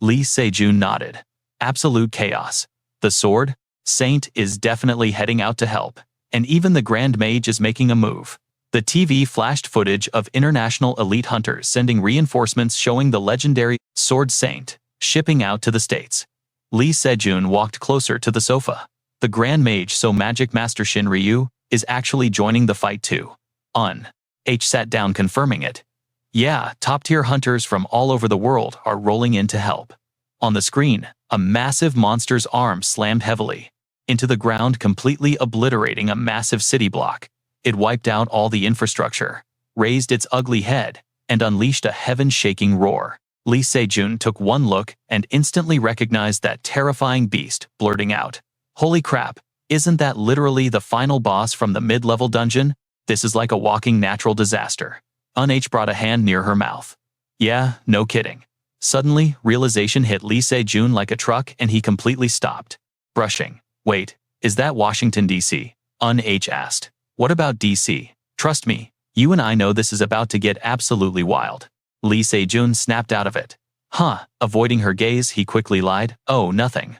Lee Se-jun nodded. Absolute chaos. The Sword Saint is definitely heading out to help, and even the Grand Mage is making a move. The TV flashed footage of international elite hunters sending reinforcements showing the legendary Sword Saint shipping out to the States. Lee Se-jun walked closer to the sofa. The Grand Mage, so Magic Master Shin Ryu, is actually joining the fight too. Un-H sat down, confirming it. Yeah, top-tier hunters from all over the world are rolling in to help. On the screen, a massive monster's arm slammed heavily into the ground, completely obliterating a massive city block. It wiped out all the infrastructure, raised its ugly head, and unleashed a heaven-shaking roar. Lee Se-jun took one look and instantly recognized that terrifying beast, blurting out, "Holy crap, Isn't that literally the final boss from the mid-level dungeon? This is like a walking natural disaster. H brought a hand near her mouth. Yeah, no kidding. Suddenly, realization hit Lee Se-jun like a truck and he completely stopped. Brushing. Wait, is that Washington, D.C.? H asked. What about D.C.? Trust me, you and I know this is about to get absolutely wild. Lee Se-jun snapped out of it. Huh, avoiding her gaze, he quickly lied. Oh, nothing.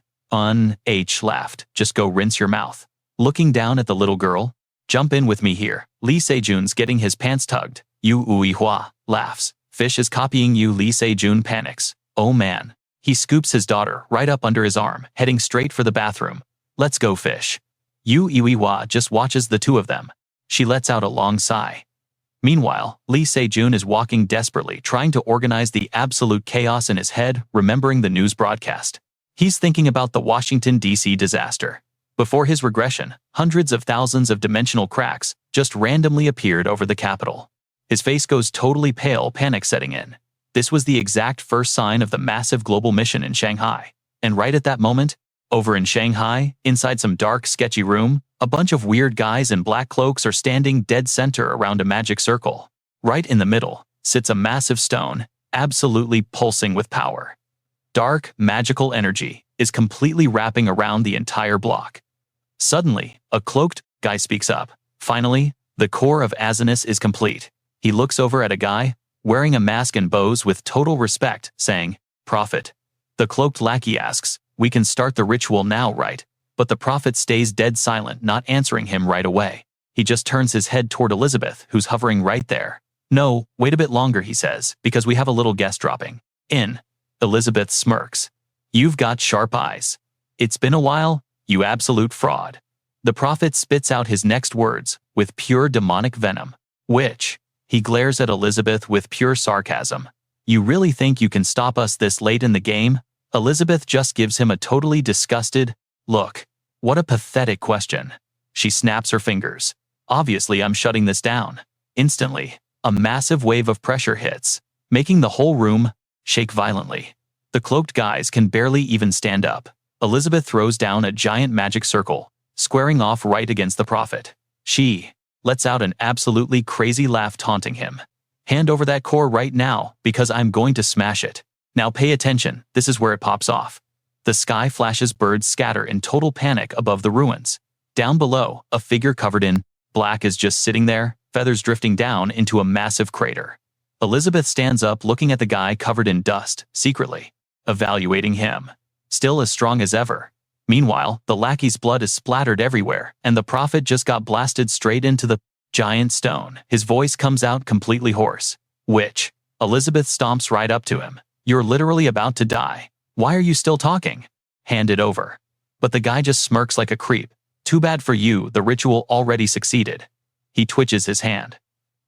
H laughed. Just go rinse your mouth. Looking down at the little girl. Jump in with me here. Lee Se-jun's getting his pants tugged. Yu Uihua laughs. Fish is copying you. Lee Se-jun panics. Oh man. He scoops his daughter right up under his arm, heading straight for the bathroom. Let's go, Fish. Yu Uihua just watches the two of them. She lets out a long sigh. Meanwhile, Lee Se-jun is walking desperately, trying to organize the absolute chaos in his head, remembering the news broadcast. He's thinking about the Washington, D.C. disaster. Before his regression, hundreds of thousands of dimensional cracks just randomly appeared over the capital. His face goes totally pale, panic setting in. This was the exact first sign of the massive global mission in Shanghai. And right at that moment, over in Shanghai, inside some dark, sketchy room, a bunch of weird guys in black cloaks are standing dead center around a magic circle. Right in the middle sits a massive stone, absolutely pulsing with power. Dark, magical energy is completely wrapping around the entire block. Suddenly, a cloaked guy speaks up. Finally, the core of Asinus is complete. He looks over at a guy, wearing a mask and bows with total respect, saying, Prophet. The cloaked lackey asks, we can start the ritual now, right? But the prophet stays dead silent, not answering him right away. He just turns his head toward Elizabeth, who's hovering right there. No, wait a bit longer, he says, because we have a little guest dropping in. Elizabeth smirks. You've got sharp eyes. It's been a while, you absolute fraud. The prophet spits out his next words with pure demonic venom. Which? He glares at Elizabeth with pure sarcasm. You really think you can stop us this late in the game? Elizabeth just gives him a totally disgusted look. What a pathetic question. She snaps her fingers. Obviously, I'm shutting this down. Instantly, a massive wave of pressure hits, making the whole room shake violently. The cloaked guys can barely even stand up. Elizabeth throws down a giant magic circle, squaring off right against the prophet. She lets out an absolutely crazy laugh, taunting him. Hand over that core right now, because I'm going to smash it. Now pay attention, this is where it pops off. The sky flashes, birds scatter in total panic above the ruins. Down below, a figure covered in black is just sitting there, feathers drifting down into a massive crater. Elizabeth stands up, looking at the guy covered in dust, secretly evaluating him. Still as strong as ever. Meanwhile, the lackey's blood is splattered everywhere, and the prophet just got blasted straight into the giant stone. His voice comes out completely hoarse. Which? Elizabeth stomps right up to him. You're literally about to die. Why are you still talking? Hand it over. But the guy just smirks like a creep. Too bad for you, the ritual already succeeded. He twitches his hand.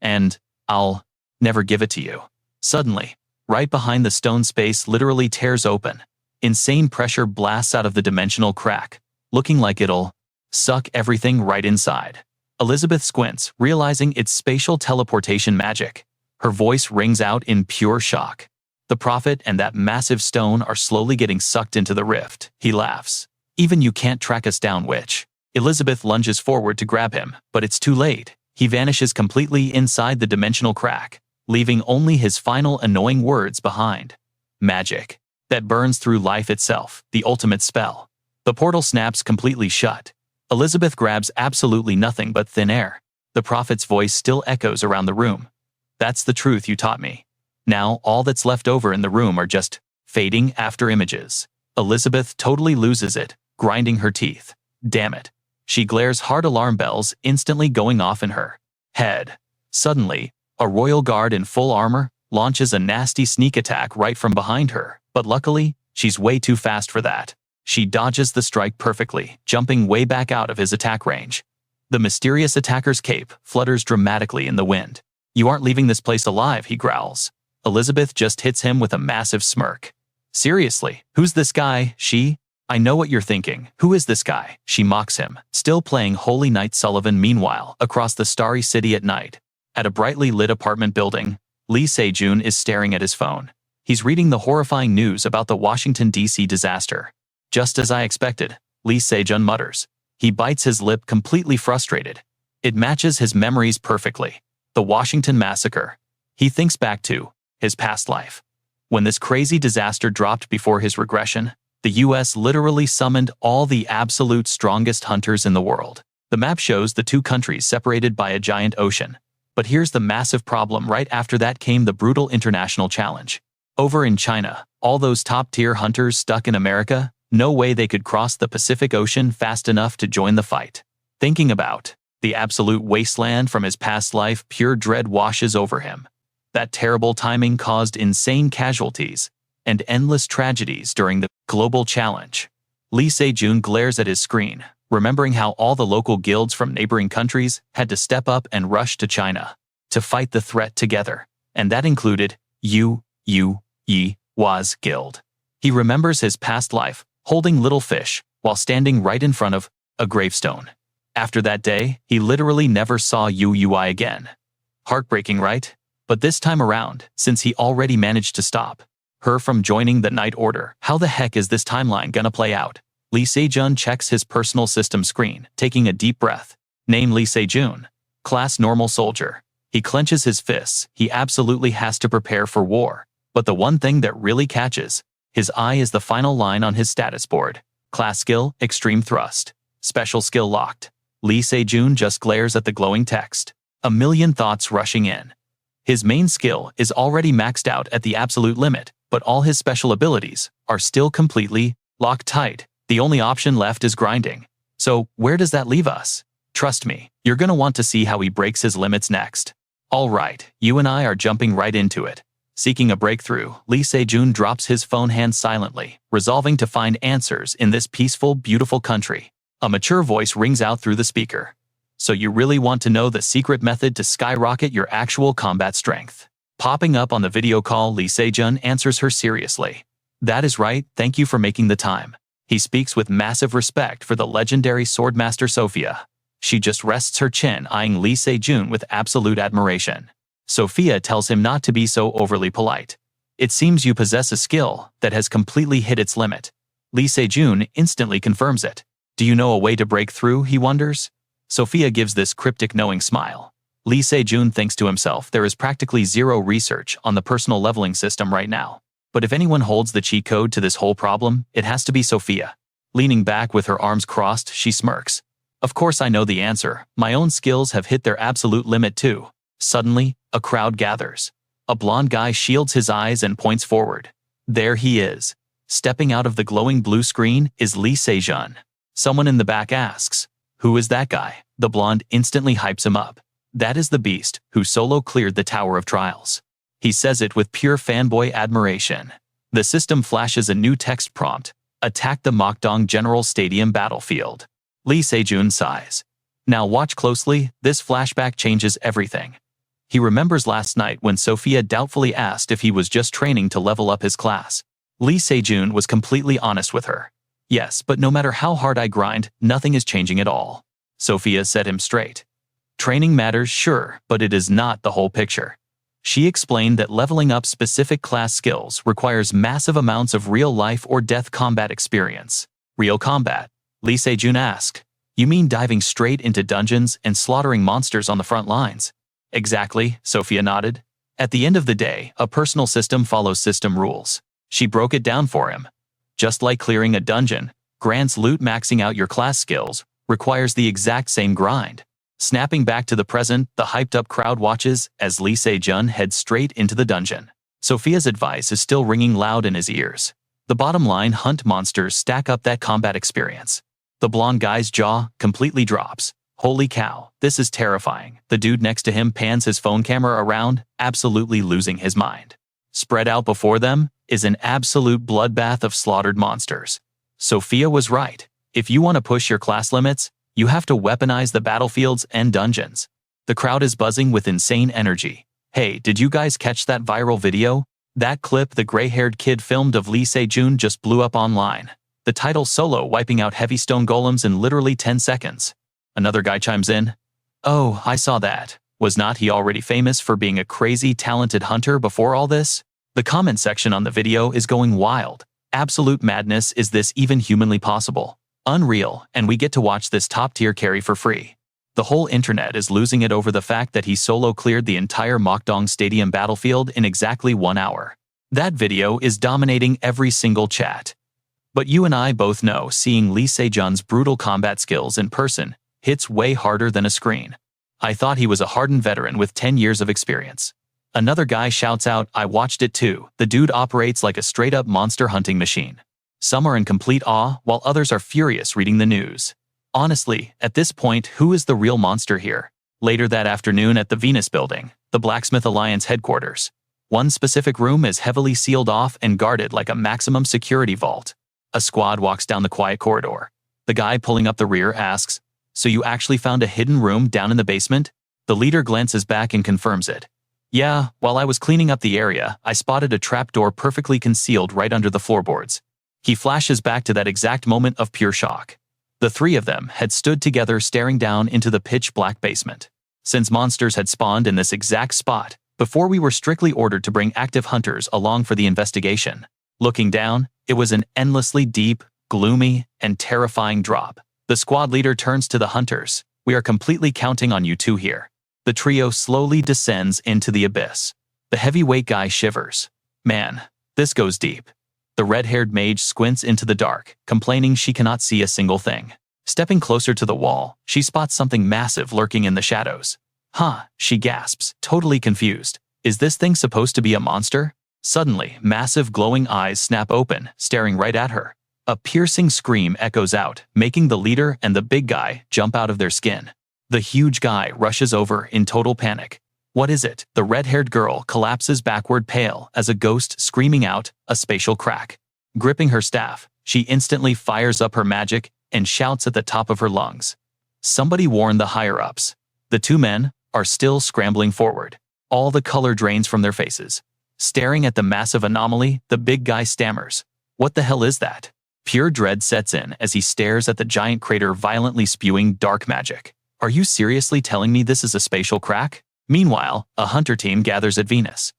And I'll never give it to you. Suddenly, right behind the stone, space literally tears open. Insane pressure blasts out of the dimensional crack, looking like it'll suck everything right inside. Elizabeth squints, realizing it's spatial teleportation magic. Her voice rings out in pure shock. The prophet and that massive stone are slowly getting sucked into the rift. He laughs. Even you can't track us down, witch. Elizabeth lunges forward to grab him, but it's too late. He vanishes completely inside the dimensional crack, leaving only his final annoying words behind. Magic. That burns through life itself, the ultimate spell. The portal snaps completely shut. Elizabeth grabs absolutely nothing but thin air. The prophet's voice still echoes around the room. That's the truth you taught me. Now all that's left over in the room are just fading after images. Elizabeth totally loses it, grinding her teeth. Damn it. She glares hard, alarm bells instantly going off in her head. Suddenly, a royal guard in full armor launches a nasty sneak attack right from behind her, but luckily, she's way too fast for that. She dodges the strike perfectly, jumping way back out of his attack range. The mysterious attacker's cape flutters dramatically in the wind. You aren't leaving this place alive, he growls. Elizabeth just hits him with a massive smirk. Seriously, who's this guy? She? I know what you're thinking. Who is this guy? She mocks him, still playing Holy Knight Sullivan. Meanwhile, across the starry city at night, at a brightly lit apartment building, Lee Se-jun is staring at his phone. He's reading the horrifying news about the Washington, D.C. disaster. Just as I expected, Lee Se-jun mutters. He bites his lip, completely frustrated. It matches his memories perfectly. The Washington Massacre. He thinks back to his past life. When this crazy disaster dropped before his regression, the US literally summoned all the absolute strongest hunters in the world. The map shows the two countries separated by a giant ocean. But here's the massive problem. Right after that came the brutal international challenge. Over in China, all those top-tier hunters stuck in America, no way they could cross the Pacific Ocean fast enough to join the fight. Thinking about the absolute wasteland from his past life, pure dread washes over him. That terrible timing caused insane casualties and endless tragedies during the global challenge. Lee Se-jun glares at his screen, remembering how all the local guilds from neighboring countries had to step up and rush to China to fight the threat together, and that included Wa's guild. He remembers his past life, holding little fish, while standing right in front of a gravestone. After that day, he literally never saw Ui again. Heartbreaking, right? But this time around, since he already managed to stop her from joining the Night Order, how the heck is this timeline gonna play out? Lee Se-jun checks his personal system screen, taking a deep breath. Name Lee Se-jun. Class normal soldier. He clenches his fists. He absolutely has to prepare for war. But the one thing that really catches his eye is the final line on his status board. Class skill, extreme thrust. Special skill locked. Lee Se-jun just glares at the glowing text. A million thoughts rushing in. His main skill is already maxed out at the absolute limit, but all his special abilities are still completely locked tight. The only option left is grinding. So, where does that leave us? Trust me, you're gonna want to see how he breaks his limits next. Alright, you and I are jumping right into it. Seeking a breakthrough, Lee Se-jun drops his phone hand silently, resolving to find answers in this peaceful, beautiful country. A mature voice rings out through the speaker. So you really want to know the secret method to skyrocket your actual combat strength? Popping up on the video call, Lee Se-jun answers her seriously. That is right, thank you for making the time. He speaks with massive respect for the legendary swordmaster Sophia. She just rests her chin, eyeing Lee Se-jun with absolute admiration. Sophia tells him not to be so overly polite. It seems you possess a skill that has completely hit its limit. Lee Se-jun instantly confirms it. Do you know a way to break through, he wonders? Sophia gives this cryptic knowing smile. Lee Se-jun thinks to himself there is practically zero research on the personal leveling system right now. But if anyone holds the cheat code to this whole problem, it has to be Sophia. Leaning back with her arms crossed, she smirks. Of course I know the answer. My own skills have hit their absolute limit too. Suddenly, a crowd gathers. A blonde guy shields his eyes and points forward. There he is. Stepping out of the glowing blue screen is Lee Se-jun. Someone in the back asks, "Who is that guy?" The blonde instantly hypes him up. That is the beast who solo cleared the Tower of Trials. He says it with pure fanboy admiration. The system flashes a new text prompt. Attack the Mokdong General Stadium battlefield. Lee Se-jun sighs. Now watch closely, this flashback changes everything. He remembers last night when Sophia doubtfully asked if he was just training to level up his class. Lee Se-jun was completely honest with her. Yes, but no matter how hard I grind, nothing is changing at all. Sophia set him straight. Training matters, sure, but it is not the whole picture. She explained that leveling up specific class skills requires massive amounts of real-life or death combat experience. Real combat? Lee Se-jun asked. You mean diving straight into dungeons and slaughtering monsters on the front lines? Exactly, Sophia nodded. At the end of the day, a personal system follows system rules. She broke it down for him. Just like clearing a dungeon, grants loot, maxing out your class skills requires the exact same grind. Snapping back to the present, the hyped-up crowd watches as Lee Se-jun heads straight into the dungeon. Sophia's advice is still ringing loud in his ears. The bottom line, hunt monsters, stack up that combat experience. The blonde guy's jaw completely drops. Holy cow, this is terrifying. The dude next to him pans his phone camera around, absolutely losing his mind. Spread out before them is an absolute bloodbath of slaughtered monsters. Sophia was right. If you want to push your class limits, you have to weaponize the battlefields and dungeons. The crowd is buzzing with insane energy. Hey, did you guys catch that viral video? That clip the gray-haired kid filmed of Lee Se-jun just blew up online. The title solo wiping out heavy stone golems in literally 10 seconds. Another guy chimes in. Oh, I saw that. Was not he already famous for being a crazy talented hunter before all this? The comment section on the video is going wild. Absolute madness, is this even humanly possible? Unreal, and we get to watch this top-tier carry for free. The whole internet is losing it over the fact that he solo cleared the entire Mokdong Stadium battlefield in exactly 1 hour. That video is dominating every single chat. But you and I both know seeing Lee Se-jun's brutal combat skills in person hits way harder than a screen. I thought he was a hardened veteran with 10 years of experience. Another guy shouts out, "I watched it too. The dude operates like a straight-up monster hunting machine." Some are in complete awe, while others are furious reading the news. Honestly, at this point, who is the real monster here? Later that afternoon at the Venus Building, the Blacksmith Alliance headquarters, one specific room is heavily sealed off and guarded like a maximum security vault. A squad walks down the quiet corridor. The guy pulling up the rear asks, "So you actually found a hidden room down in the basement?" The leader glances back and confirms it. "Yeah, while I was cleaning up the area, I spotted a trapdoor perfectly concealed right under the floorboards." He flashes back to that exact moment of pure shock. The three of them had stood together staring down into the pitch-black basement. Since monsters had spawned in this exact spot, before we were strictly ordered to bring active hunters along for the investigation. Looking down, it was an endlessly deep, gloomy, and terrifying drop. The squad leader turns to the hunters. "We are completely counting on you two here." The trio slowly descends into the abyss. The heavyweight guy shivers. "Man, this goes deep." The red-haired mage squints into the dark, complaining she cannot see a single thing. Stepping closer to the wall, she spots something massive lurking in the shadows. "Huh," she gasps, totally confused. "Is this thing supposed to be a monster?" Suddenly, massive glowing eyes snap open, staring right at her. A piercing scream echoes out, making the leader and the big guy jump out of their skin. The huge guy rushes over in total panic. "What is it?" The red-haired girl collapses backward pale as a ghost screaming out, a spatial crack. Gripping her staff, she instantly fires up her magic and shouts at the top of her lungs. "Somebody warn the higher-ups." The two men are still scrambling forward. All the color drains from their faces. Staring at the massive anomaly, the big guy stammers. "What the hell is that?" Pure dread sets in as he stares at the giant crater violently spewing dark magic. "Are you seriously telling me this is a spatial crack?" Meanwhile, a hunter team gathers at Venus.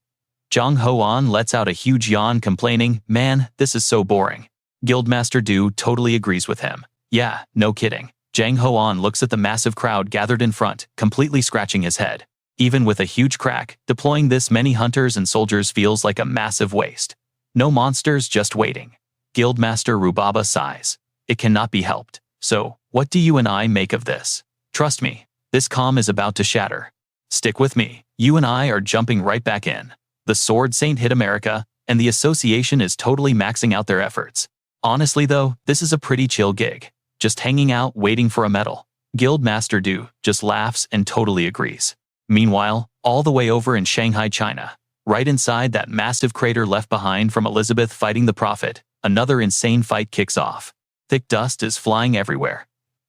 Zhang Hoan lets out a huge yawn complaining, "Man, this is so boring." Guildmaster Du totally agrees with him. "Yeah, no kidding." Zhang Hoan looks at the massive crowd gathered in front, completely scratching his head. Even with a huge crack, deploying this many hunters and soldiers feels like a massive waste. No monsters, just waiting. Guildmaster Rubaba sighs. "It cannot be helped. So, what do you and I make of this? Trust me, this calm is about to shatter. Stick with me. You and I are jumping right back in. The Sword Saint hit America, and the association is totally maxing out their efforts. Honestly though, this is a pretty chill gig. Just hanging out, waiting for a medal." Guildmaster Du just laughs and totally agrees. Meanwhile, all the way over in Shanghai, China, right inside that massive crater left behind from Elizabeth fighting the Prophet, another insane fight kicks off. Thick dust is flying everywhere.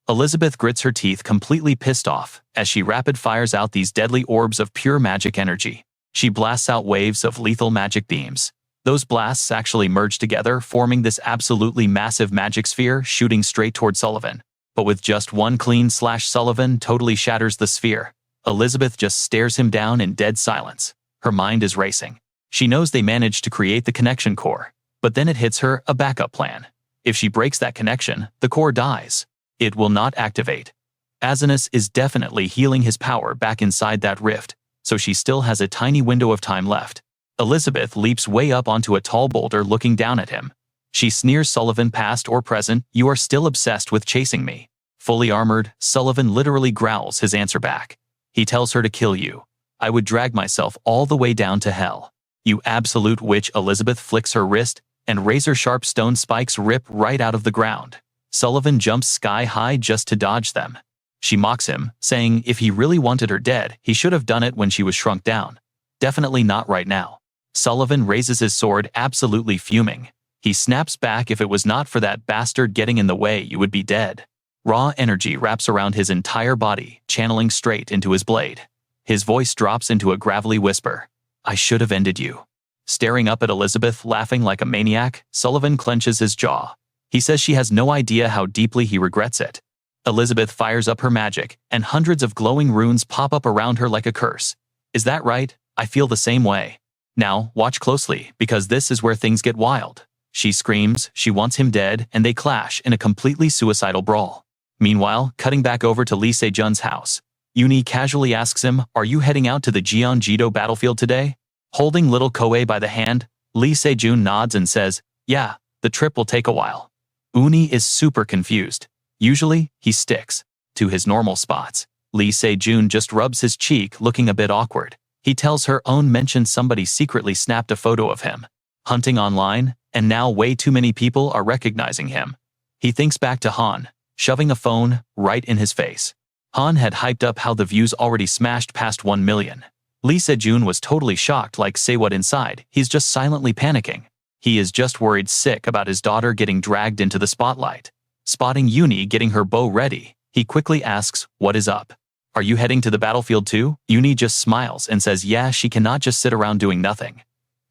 Elizabeth grits her teeth, completely pissed off, as she rapid fires out these deadly orbs of pure magic energy. She blasts out waves of lethal magic beams. Those blasts actually merge together, forming this absolutely massive magic sphere shooting straight toward Sullivan. But with just one clean slash, Sullivan totally shatters the sphere. Elizabeth just stares him down in dead silence. Her mind is racing. She knows they managed to create the connection core, but then it hits her, a backup plan. If she breaks that connection, the core dies. It will not activate. Asinus is definitely healing his power back inside that rift, so she still has a tiny window of time left. Elizabeth leaps way up onto a tall boulder looking down at him. She sneers Sullivan, past or present, "You are still obsessed with chasing me." Fully armored, Sullivan literally growls his answer back. He tells her to kill you. "I would drag myself all the way down to hell. You absolute witch." Elizabeth flicks her wrist, and razor-sharp stone spikes rip right out of the ground. Sullivan jumps sky-high just to dodge them. She mocks him, saying if he really wanted her dead, he should have done it when she was shrunk down. Definitely not right now. Sullivan raises his sword, absolutely fuming. He snaps back, "If it was not for that bastard getting in the way, you would be dead." Raw energy wraps around his entire body, channeling straight into his blade. His voice drops into a gravelly whisper. "I should have ended you." Staring up at Elizabeth, laughing like a maniac, Sullivan clenches his jaw. He says she has no idea how deeply he regrets it. Elizabeth fires up her magic, and hundreds of glowing runes pop up around her like a curse. "Is that right? I feel the same way." Now, watch closely, because this is where things get wild. She screams, she wants him dead, and they clash in a completely suicidal brawl. Meanwhile, cutting back over to Lee Se-jun's house, Uni casually asks him, "Are you heading out to the Jeonjido battlefield today?" Holding little Koe by the hand, Lee Se-jun nods and says, "Yeah, the trip will take a while." Uni is super confused. Usually, he sticks to his normal spots. Lee Se-jun just rubs his cheek, looking a bit awkward. He tells her own mentioned somebody secretly snapped a photo of him hunting online, and now way too many people are recognizing him. He thinks back to Han, shoving a phone right in his face. Han had hyped up how the views already smashed past 1 million. Lee Se-jun was totally shocked, like, say what inside? He's just silently panicking. He is just worried sick about his daughter getting dragged into the spotlight. Spotting Uni getting her bow ready, he quickly asks, "What is up? Are you heading to the battlefield too?" Uni just smiles and says yeah, she cannot just sit around doing nothing.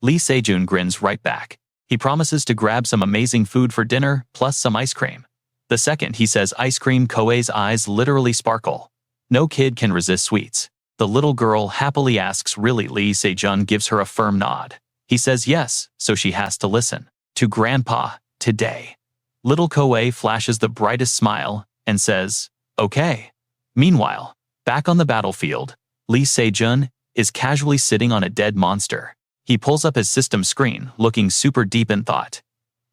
Lee Se-jun grins right back. He promises to grab some amazing food for dinner, plus some ice cream. The second he says ice cream, Koei's eyes literally sparkle. No kid can resist sweets. The little girl happily asks really. Lee Se-jun gives her a firm nod. He says yes, so she has to listen to Grandpa today. Little Koei flashes the brightest smile and says, "Okay." Meanwhile, back on the battlefield, Lee Se-jun is casually sitting on a dead monster. He pulls up his system screen, looking super deep in thought.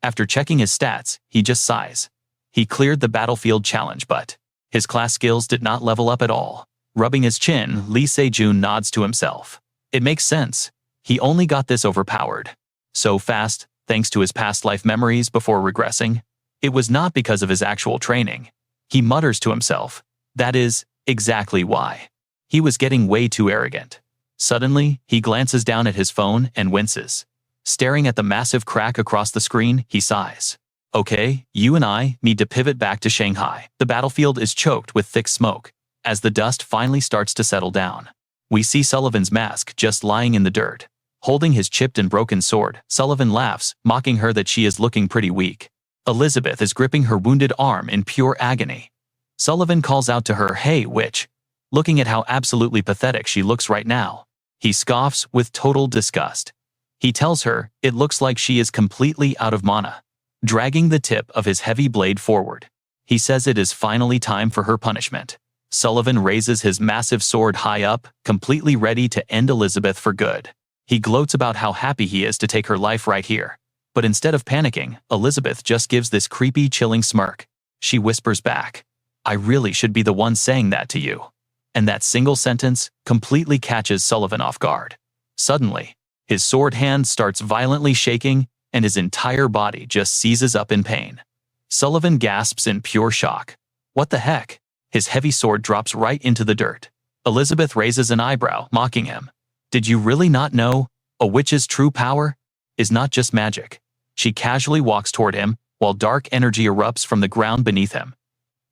After checking his stats, he just sighs. He cleared the battlefield challenge, but his class skills did not level up at all. Rubbing his chin, Lee Se-jun nods to himself. It makes sense. He only got this overpowered so fast, thanks to his past life memories before regressing. It was not because of his actual training. He mutters to himself. That is exactly why. He was getting way too arrogant. Suddenly, he glances down at his phone and winces. Staring at the massive crack across the screen, he sighs. "Okay, you and I need to pivot back to Shanghai." The battlefield is choked with thick smoke. As the dust finally starts to settle down, we see Sullivan's mask just lying in the dirt. Holding his chipped and broken sword, Sullivan laughs, mocking her that she is looking pretty weak. Elizabeth is gripping her wounded arm in pure agony. Sullivan calls out to her, "Hey, witch." Looking at how absolutely pathetic she looks right now, he scoffs with total disgust. He tells her it looks like she is completely out of mana. Dragging the tip of his heavy blade forward, he says it is finally time for her punishment. Sullivan raises his massive sword high up, completely ready to end Elizabeth for good. He gloats about how happy he is to take her life right here. But instead of panicking, Elizabeth just gives this creepy, chilling smirk. She whispers back, "I really should be the one saying that to you." And that single sentence completely catches Sullivan off guard. Suddenly, his sword hand starts violently shaking, and his entire body just seizes up in pain. Sullivan gasps in pure shock. What the heck? His heavy sword drops right into the dirt. Elizabeth raises an eyebrow, mocking him. Did you really not know? A witch's true power is not just magic. She casually walks toward him, while dark energy erupts from the ground beneath him.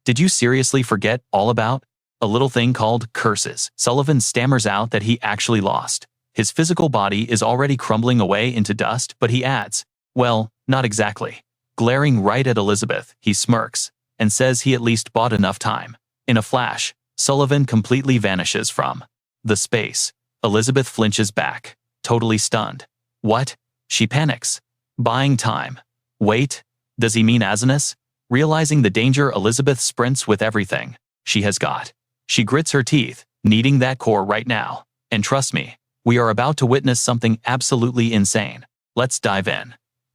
Did you seriously forget all about a little thing called curses? Sullivan stammers out that he actually lost. His physical body is already crumbling away into dust, but he adds, "Well, not exactly." Glaring right at Elizabeth, he smirks and says he at least bought enough time. In a flash, Sullivan completely vanishes from the space. Elizabeth flinches back, totally stunned. What? She panics. Buying time. Wait, does he mean Asinus? Realizing the danger, Elizabeth sprints with everything she has got. She grits her teeth, needing that core right now. And trust me, we are about to witness something absolutely insane. Let's dive in.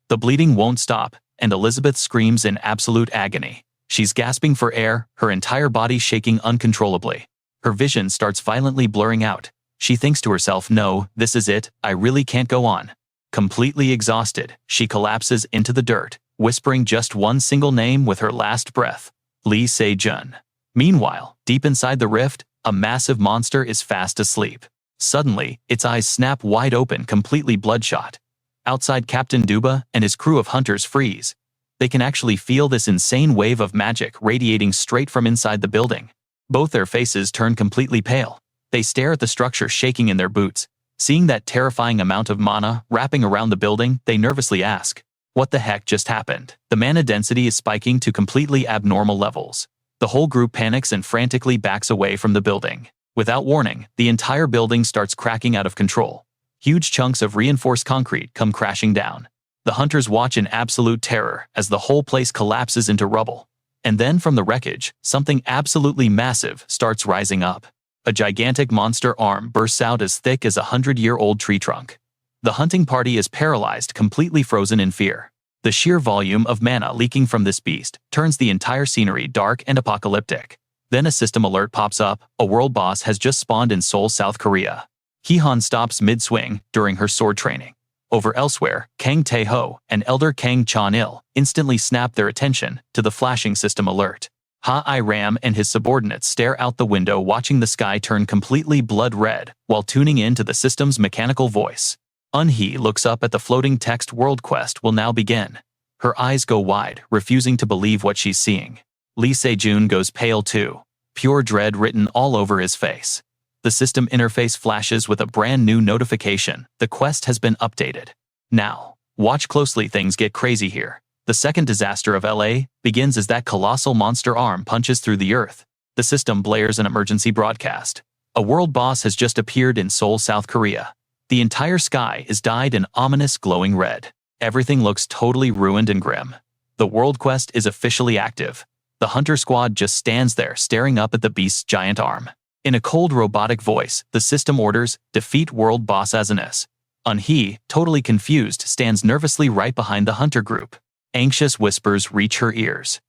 The bleeding won't stop, and Elizabeth screams in absolute agony. She's gasping for air, her entire body shaking uncontrollably. Her vision starts violently blurring out. She thinks to herself, "No, this is it, I really can't go on." Completely exhausted, she collapses into the dirt, whispering just one single name with her last breath. Lee Se-jun. Meanwhile, deep inside the rift, a massive monster is fast asleep. Suddenly, its eyes snap wide open, completely bloodshot. Outside, Captain Duba and his crew of hunters freeze. They can actually feel this insane wave of magic radiating straight from inside the building. Both their faces turn completely pale. They stare at the structure shaking in their boots. Seeing that terrifying amount of mana wrapping around the building, they nervously ask, "What the heck just happened?" The mana density is spiking to completely abnormal levels. The whole group panics and frantically backs away from the building. Without warning, the entire building starts cracking out of control. Huge chunks of reinforced concrete come crashing down. The hunters watch in absolute terror as the whole place collapses into rubble. And then from the wreckage, something absolutely massive starts rising up. A gigantic monster arm bursts out as thick as a 100-year-old tree trunk. The hunting party is paralyzed, completely frozen in fear. The sheer volume of mana leaking from this beast turns the entire scenery dark and apocalyptic. Then a system alert pops up. A world boss has just spawned in Seoul, South Korea. Hee-han stops mid-swing during her sword training. Over elsewhere, Kang Tae-ho and Elder Kang Chan-il instantly snap their attention to the flashing system alert. Ha-I-Ram and his subordinates stare out the window, watching the sky turn completely blood red while tuning in to the system's mechanical voice. Un-hee looks up at the floating text. World quest will now begin. Her eyes go wide, refusing to believe what she's seeing. Lee Se-jun goes pale too, pure dread written all over his face. The system interface flashes with a brand new notification. The quest has been updated. Now, watch closely, things get crazy here. The second disaster of LA begins as that colossal monster arm punches through the earth. The system blares an emergency broadcast. A world boss has just appeared in Seoul, South Korea. The entire sky is dyed an ominous glowing red. Everything looks totally ruined and grim. The world quest is officially active. The hunter squad just stands there staring up at the beast's giant arm. In a cold robotic voice, the system orders, defeat world boss SSS. Un-hee, totally confused, stands nervously right behind the hunter group. Anxious whispers reach her ears.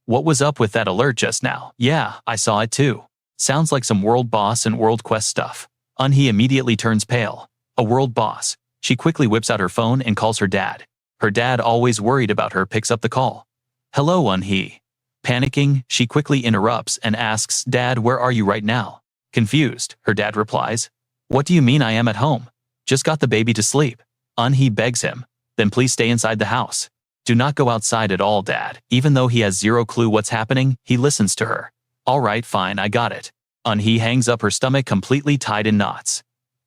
What was up with that alert just now? Yeah, I saw it too. Sounds like some world boss and world quest stuff. Un-hee immediately turns pale. A world boss. She quickly whips out her phone and calls her dad. Her dad, always worried about her, picks up the call. Hello, Un-hee. Panicking, she quickly interrupts and asks, Dad, where are you right now? Confused, her dad replies, What do you mean I am at home? Just got the baby to sleep. Un-hee begs him, Then please stay inside the house. Do not go outside at all, Dad. Even though he has zero clue what's happening, he listens to her. All right, fine, I got it. Un-hee hangs up, her stomach completely tied in knots.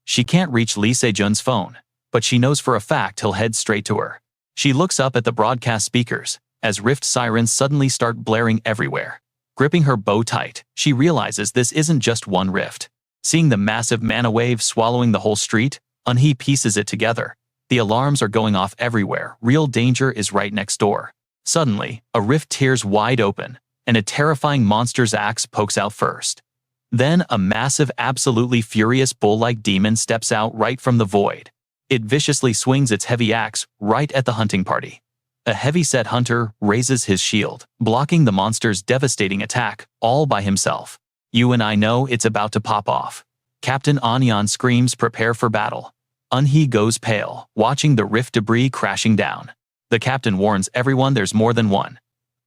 She can't reach Lee Se-jun's phone, but she knows for a fact he'll head straight to her. She looks up at the broadcast speakers as rift sirens suddenly start blaring everywhere. Gripping her bow tight, she realizes this isn't just one rift. Seeing the massive mana wave swallowing the whole street, Un-hee pieces it together. The alarms are going off everywhere. Real danger is right next door. Suddenly, a rift tears wide open, and a terrifying monster's axe pokes out first. Then a massive, absolutely furious bull-like demon steps out right from the void. It viciously swings its heavy axe right at the hunting party. A heavy-set hunter raises his shield, blocking the monster's devastating attack all by himself. You and I know it's about to pop off. Captain Onion screams, prepare for battle. Un-hee goes pale, watching the rift debris crashing down. The captain warns everyone there's more than one.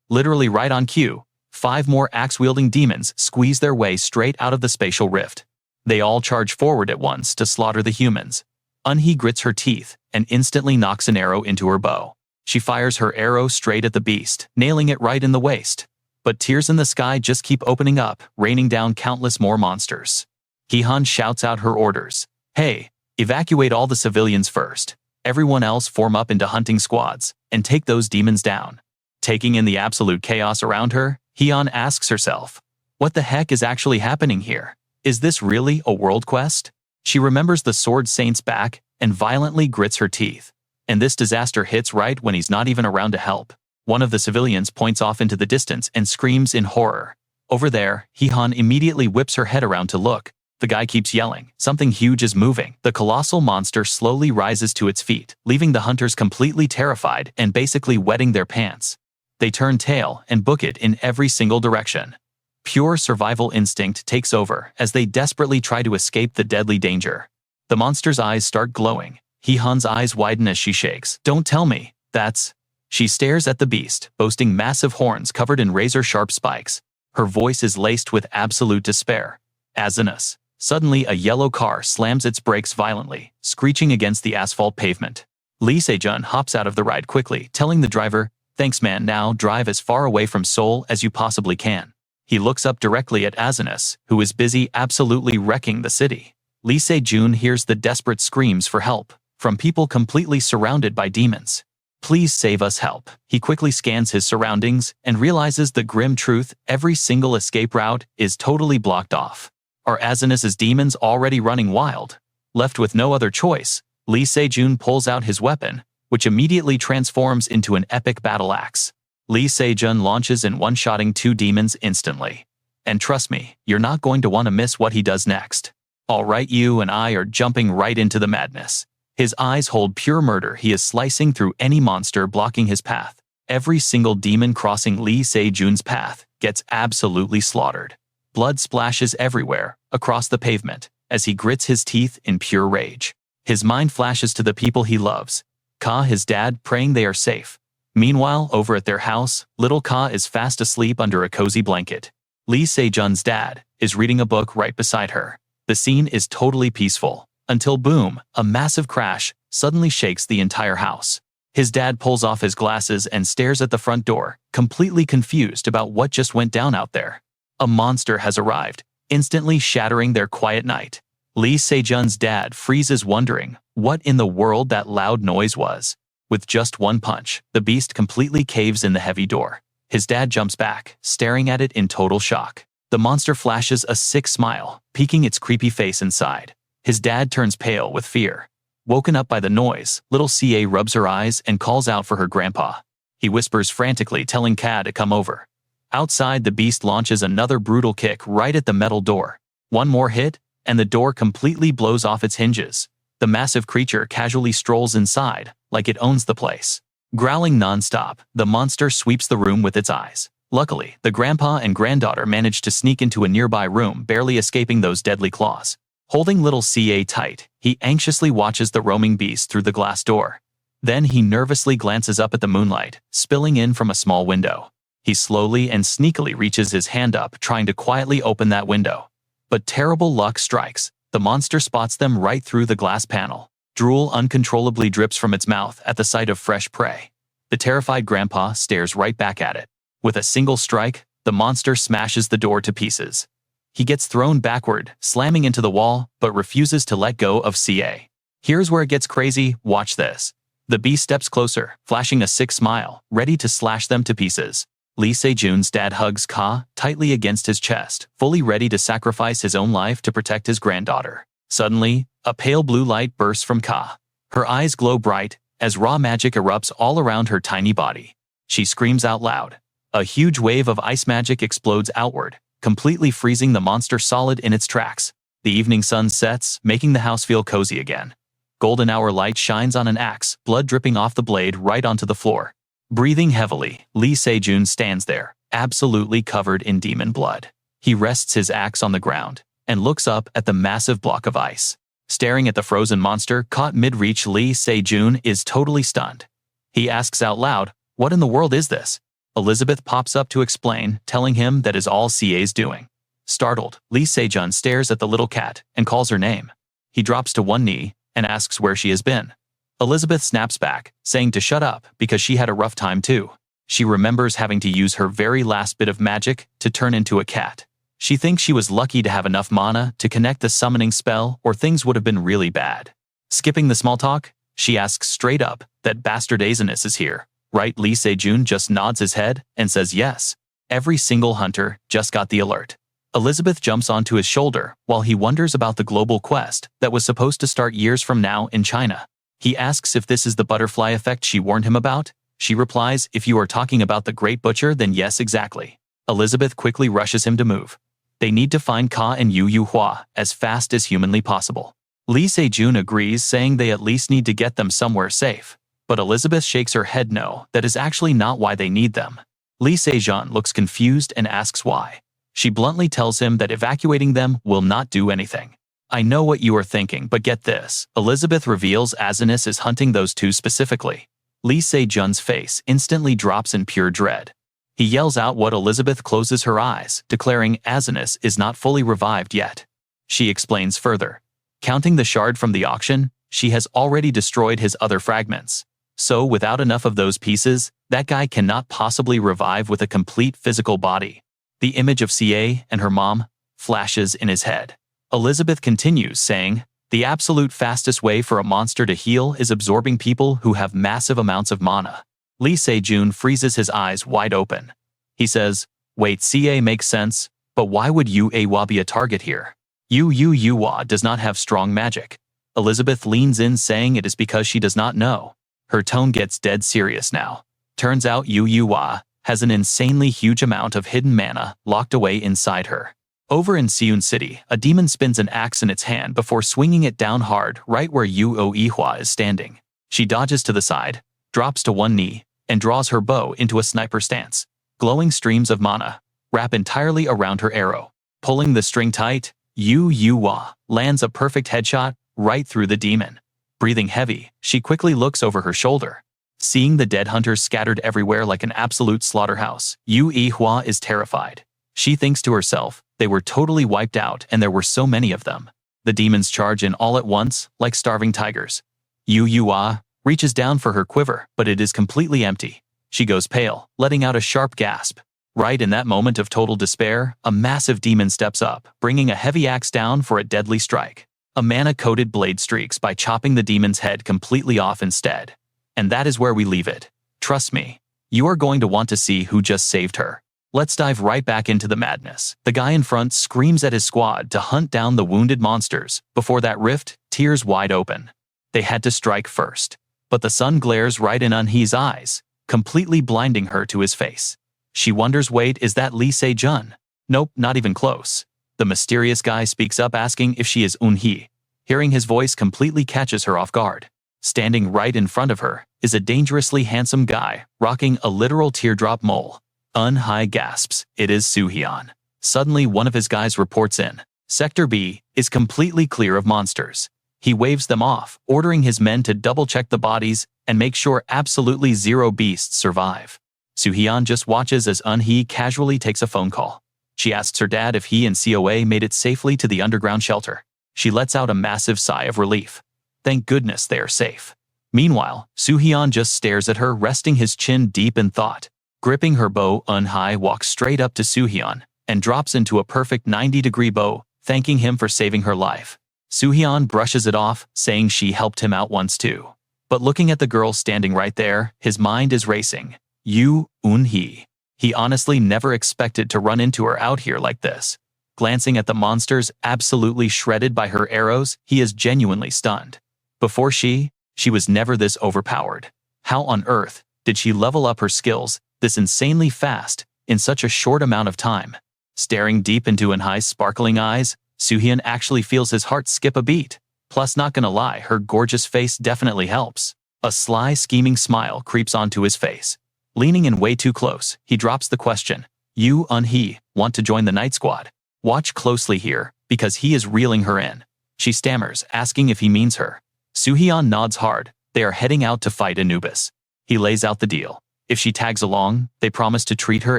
Literally right on cue, 5 more axe-wielding demons squeeze their way straight out of the spatial rift. They all charge forward at once to slaughter the humans. Un-hee grits her teeth and instantly knocks an arrow into her bow. She fires her arrow straight at the beast, nailing it right in the waist. But tears in the sky just keep opening up, raining down countless more monsters. Hee-han shouts out her orders. Hey, evacuate all the civilians first. Everyone else form up into hunting squads and take those demons down. Taking in the absolute chaos around her, Hee-han asks herself, what the heck is actually happening here? Is this really a world quest? She remembers the Sword Saint's back and violently grits her teeth. And this disaster hits right when he's not even around to help. One of the civilians points off into the distance and screams in horror. Over there, Hee-han immediately whips her head around to look. The guy keeps yelling. Something huge is moving. The colossal monster slowly rises to its feet, leaving the hunters completely terrified and basically wetting their pants. They turn tail and book it in every single direction. Pure survival instinct takes over as they desperately try to escape the deadly danger. The monster's eyes start glowing. Hee-han's eyes widen as she shakes. Don't tell me, that's... She stares at the beast, boasting massive horns covered in razor-sharp spikes. Her voice is laced with absolute despair. SSS. Suddenly, a yellow car slams its brakes violently, screeching against the asphalt pavement. Lee Se-jun hops out of the ride quickly, telling the driver, Thanks man, now drive as far away from Seoul as you possibly can. He looks up directly at SSS, who is busy absolutely wrecking the city. Lee Se-jun hears the desperate screams for help from people completely surrounded by demons. Please save us, help. He quickly scans his surroundings and realizes the grim truth: every single escape route is totally blocked off. Are SSS's demons already running wild? Left with no other choice, Lee Se-jun pulls out his weapon, which immediately transforms into an epic battle axe. Lee Se-jun launches in one-shotting 2 demons instantly. And trust me, you're not going to want to miss what he does next. Alright, you and I are jumping right into the madness. His eyes hold pure murder. He is slicing through any monster blocking his path. Every single demon crossing Lee Se-jun's path gets absolutely slaughtered. Blood splashes everywhere, across the pavement, as he grits his teeth in pure rage. His mind flashes to the people he loves. Ka, his dad, praying they are safe. Meanwhile, over at their house, little Ka is fast asleep under a cozy blanket. Lee Se-jun's dad is reading a book right beside her. The scene is totally peaceful, until boom, a massive crash suddenly shakes the entire house. His dad pulls off his glasses and stares at the front door, completely confused about what just went down out there. A monster has arrived, instantly shattering their quiet night. Lee Se-jun's dad freezes, wondering what in the world that loud noise was. With just one punch, the beast completely caves in the heavy door. His dad jumps back, staring at it in total shock. The monster flashes a sick smile, peeking its creepy face inside. His dad turns pale with fear. Woken up by the noise, little CA rubs her eyes and calls out for her grandpa. He whispers frantically, telling Ka to come over. Outside, the beast launches another brutal kick right at the metal door. One more hit, and the door completely blows off its hinges. The massive creature casually strolls inside, like it owns the place. Growling non-stop, the monster sweeps the room with its eyes. Luckily, the grandpa and granddaughter manage to sneak into a nearby room, barely escaping those deadly claws. Holding little CA tight, he anxiously watches the roaming beast through the glass door. Then he nervously glances up at the moonlight, spilling in from a small window. He slowly and sneakily reaches his hand up, trying to quietly open that window. But terrible luck strikes. The monster spots them right through the glass panel. Drool uncontrollably drips from its mouth at the sight of fresh prey. The terrified grandpa stares right back at it. With a single strike, the monster smashes the door to pieces. He gets thrown backward, slamming into the wall, but refuses to let go of CA. Here's where it gets crazy. Watch this. The beast steps closer, flashing a sick smile, ready to slash them to pieces. Lee Se-jun's dad hugs Ka tightly against his chest, fully ready to sacrifice his own life to protect his granddaughter. Suddenly, a pale blue light bursts from Ka. Her eyes glow bright, as raw magic erupts all around her tiny body. She screams out loud. A huge wave of ice magic explodes outward, completely freezing the monster solid in its tracks. The evening sun sets, making the house feel cozy again. Golden hour light shines on an axe, blood dripping off the blade right onto the floor. Breathing heavily, Lee Se-jun stands there, absolutely covered in demon blood. He rests his axe on the ground and looks up at the massive block of ice. Staring at the frozen monster caught mid-reach, Lee Se-jun is totally stunned. He asks out loud, "What in the world is this?" Elizabeth pops up to explain, telling him that is all CA's doing. Startled, Lee Se-jun stares at the little cat and calls her name. He drops to one knee and asks where she has been. Elizabeth snaps back, saying to shut up because she had a rough time too. She remembers having to use her very last bit of magic to turn into a cat. She thinks she was lucky to have enough mana to connect the summoning spell, or things would have been really bad. Skipping the small talk, she asks straight up that Bastard Azinus is here. Right? Lee Se-jun just nods his head and says yes. Every single hunter just got the alert. Elizabeth jumps onto his shoulder while he wonders about the global quest that was supposed to start years from now in China. He asks if this is the butterfly effect she warned him about. She replies, "If you are talking about the Great Butcher, then yes, exactly." Elizabeth quickly rushes him to move. They need to find Ka and Yu Hua as fast as humanly possible. Lee Se-jun agrees, saying they at least need to get them somewhere safe. But Elizabeth shakes her head no, that is actually not why they need them. Lee Se-jun looks confused and asks why. She bluntly tells him that evacuating them will not do anything. "I know what you are thinking, but get this." Elizabeth reveals Azinus is hunting those two specifically. Lee Se-jun's face instantly drops in pure dread. He yells out what Elizabeth closes her eyes, declaring Azinus is not fully revived yet. She explains further. Counting the shard from the auction, she has already destroyed his other fragments. So without enough of those pieces, that guy cannot possibly revive with a complete physical body. The image of CA and her mom flashes in his head. Elizabeth continues, saying, "The absolute fastest way for a monster to heal is absorbing people who have massive amounts of mana." Lee Se-jun freezes his eyes wide open. He says, "Wait, CA makes sense, but why would Yu Hua be a target here? Yu Hua does not have strong magic." Elizabeth leans in, saying it is because she does not know. Her tone gets dead serious now. Turns out Yu Yuhua has an insanely huge amount of hidden mana locked away inside her. Over in Se-jun City, a demon spins an axe in its hand before swinging it down hard right where Yu Yuhua is standing. She dodges to the side, drops to one knee, and draws her bow into a sniper stance. Glowing streams of mana wrap entirely around her arrow. Pulling the string tight, Yu Yuhua lands a perfect headshot right through the demon. Breathing heavy, she quickly looks over her shoulder. Seeing the dead hunters scattered everywhere like an absolute slaughterhouse, Yu Yuhua is terrified. She thinks to herself, they were totally wiped out and there were so many of them. The demons charge in all at once, like starving tigers. Yu Yuhua reaches down for her quiver, but it is completely empty. She goes pale, letting out a sharp gasp. Right in that moment of total despair, a massive demon steps up, bringing a heavy axe down for a deadly strike. A mana-coated blade streaks by chopping the demon's head completely off instead. And that is where we leave it. Trust me, you are going to want to see who just saved her. Let's dive right back into the madness. The guy in front screams at his squad to hunt down the wounded monsters. Before that rift, tears wide open. They had to strike first. But the sun glares right in Eunhee's eyes, completely blinding her to his face. She wonders, wait, is that Lee Se-jun? Nope, not even close. The mysterious guy speaks up asking if she is Eunhee. Hearing his voice completely catches her off guard. Standing right in front of her is a dangerously handsome guy, rocking a literal teardrop mole. Eunhee gasps, it is Soo-hyun. Suddenly one of his guys reports in. Sector B is completely clear of monsters. He waves them off, ordering his men to double-check the bodies and make sure absolutely zero beasts survive. Soo-hyun just watches as Eunhee casually takes a phone call. She asks her dad if he and COA made it safely to the underground shelter. She lets out a massive sigh of relief. Thank goodness they are safe. Meanwhile, Soo-hyun just stares at her, resting his chin deep in thought. Gripping her bow, Eunhee walks straight up to Soo-hyun and drops into a perfect 90-degree bow, thanking him for saving her life. Soo-hyun brushes it off, saying she helped him out once too. But looking at the girl standing right there, his mind is racing. Eunhee. He honestly never expected to run into her out here like this. Glancing at the monsters absolutely shredded by her arrows, he is genuinely stunned. Before she was never this overpowered. How on earth did she level up her skills this insanely fast in such a short amount of time? Staring deep into Eunhee's sparkling eyes, Soo-hyun actually feels his heart skip a beat. Plus, not gonna lie, her gorgeous face definitely helps. A sly, scheming smile creeps onto his face. Leaning in way too close, he drops the question. You, Eunhee, want to join the night squad? Watch closely here, because he is reeling her in. She stammers, asking if he means her. Soo-hyun nods hard. They are heading out to fight Anubis. He lays out the deal. If she tags along, they promise to treat her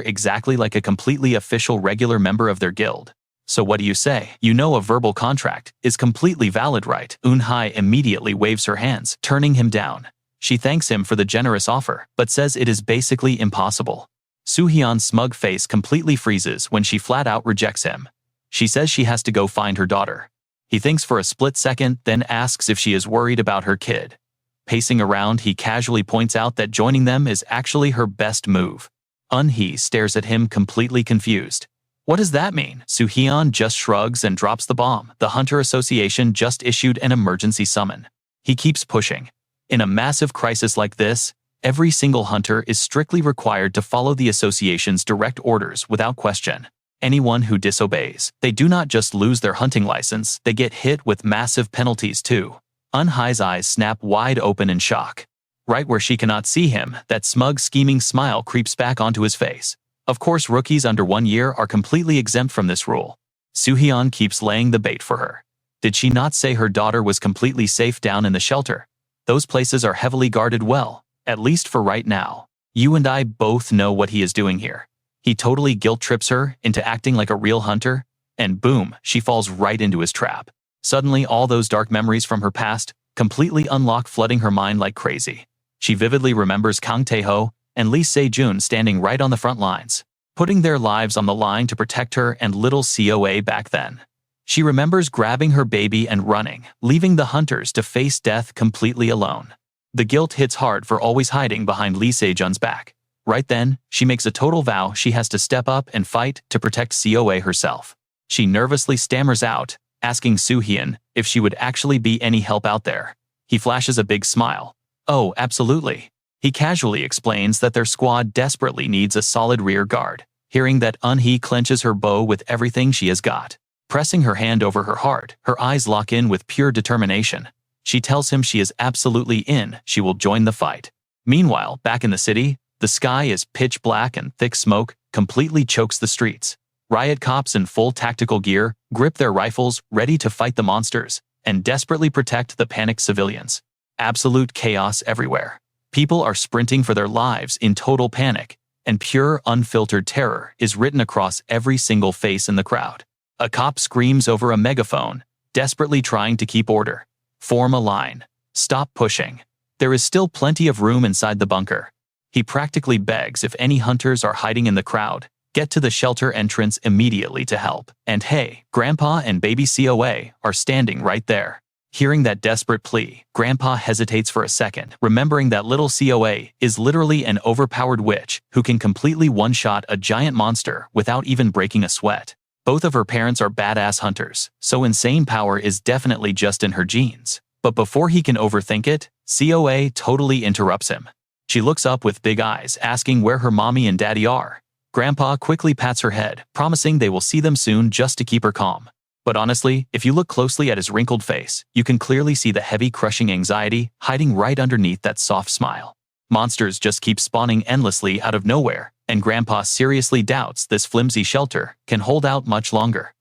exactly like a completely official regular member of their guild. So what do you say? You know a verbal contract is completely valid, right? Eunhee immediately waves her hands, turning him down. She thanks him for the generous offer, but says it is basically impossible. Soo-hyun's smug face completely freezes when she flat out rejects him. She says she has to go find her daughter. He thinks for a split second, then asks if she is worried about her kid. Pacing around, he casually points out that joining them is actually her best move. Eunhee stares at him completely confused. What does that mean? Soo-hyun just shrugs and drops the bomb. The Hunter Association just issued an emergency summon. He keeps pushing. In a massive crisis like this, every single hunter is strictly required to follow the association's direct orders without question. Anyone who disobeys, they do not just lose their hunting license, they get hit with massive penalties too. Eunhee's eyes snap wide open in shock. Right where she cannot see him, that smug, scheming smile creeps back onto his face. Of course, rookies under 1 year are completely exempt from this rule. Soo-hyun keeps laying the bait for her. Did she not say her daughter was completely safe down in the shelter? Those places are heavily guarded well, at least for right now. You and I both know what he is doing here. He totally guilt-trips her into acting like a real hunter, and boom, she falls right into his trap. Suddenly, all those dark memories from her past completely unlock, flooding her mind like crazy. She vividly remembers Kang Tae-ho and Lee Se-jun standing right on the front lines, putting their lives on the line to protect her and little Coa back then. She remembers grabbing her baby and running, leaving the hunters to face death completely alone. The guilt hits hard for always hiding behind Lee Se-jun's back. Right then, she makes a total vow she has to step up and fight to protect Coa herself. She nervously stammers out, asking Soo-hyun if she would actually be any help out there. He flashes a big smile. Oh, absolutely. He casually explains that their squad desperately needs a solid rear guard. Hearing that, Eun-hee clenches her bow with everything she has got. Pressing her hand over her heart, her eyes lock in with pure determination. She tells him she is absolutely in, she will join the fight. Meanwhile, back in the city, the sky is pitch black and thick smoke completely chokes the streets. Riot cops in full tactical gear grip their rifles, ready to fight the monsters and desperately protect the panicked civilians. Absolute chaos everywhere. People are sprinting for their lives in total panic, and pure, unfiltered terror is written across every single face in the crowd. A cop screams over a megaphone, desperately trying to keep order. Form a line. Stop pushing. There is still plenty of room inside the bunker. He practically begs if any hunters are hiding in the crowd, get to the shelter entrance immediately to help. And hey, Grandpa and baby Coa are standing right there. Hearing that desperate plea, Grandpa hesitates for a second, remembering that little Coa is literally an overpowered witch who can completely one-shot a giant monster without even breaking a sweat. Both of her parents are badass hunters, so insane power is definitely just in her genes. But before he can overthink it, Coa totally interrupts him. She looks up with big eyes, asking where her mommy and daddy are. Grandpa quickly pats her head, promising they will see them soon just to keep her calm. But honestly, if you look closely at his wrinkled face, you can clearly see the heavy, crushing anxiety hiding right underneath that soft smile. Monsters just keep spawning endlessly out of nowhere, and Grandpa seriously doubts this flimsy shelter can hold out much longer.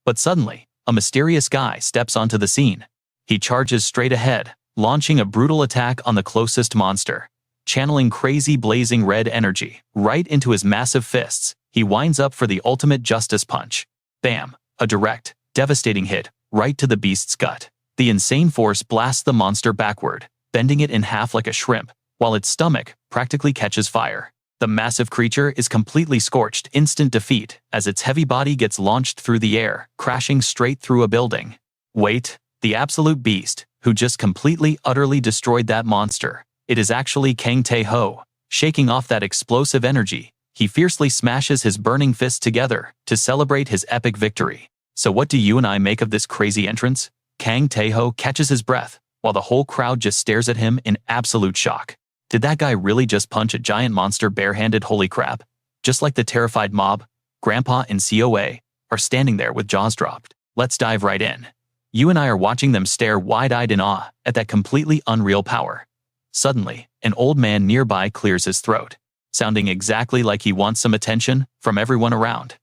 But suddenly, a mysterious guy steps onto the scene. He charges straight ahead, launching a brutal attack on the closest monster. Channeling crazy blazing red energy right into his massive fists, he winds up for the ultimate justice punch. Bam! A direct, devastating hit right to the beast's gut. The insane force blasts the monster backward, bending it in half like a shrimp, while its stomach practically catches fire. The massive creature is completely scorched, instant defeat, as its heavy body gets launched through the air, crashing straight through a building. Wait, the absolute beast, who just completely, utterly destroyed that monster. It is actually Kang Tae-ho. Shaking off that explosive energy, he fiercely smashes his burning fists together to celebrate his epic victory. So what do you and I make of this crazy entrance? Kang Tae-ho catches his breath, while the whole crowd just stares at him in absolute shock. Did that guy really just punch a giant monster barehanded? Holy crap. Just like the terrified mob, Grandpa and Coa are standing there with jaws dropped. Let's dive right in. You and I are watching them stare wide-eyed in awe at that completely unreal power. Suddenly, an old man nearby clears his throat, sounding exactly like he wants some attention from everyone around.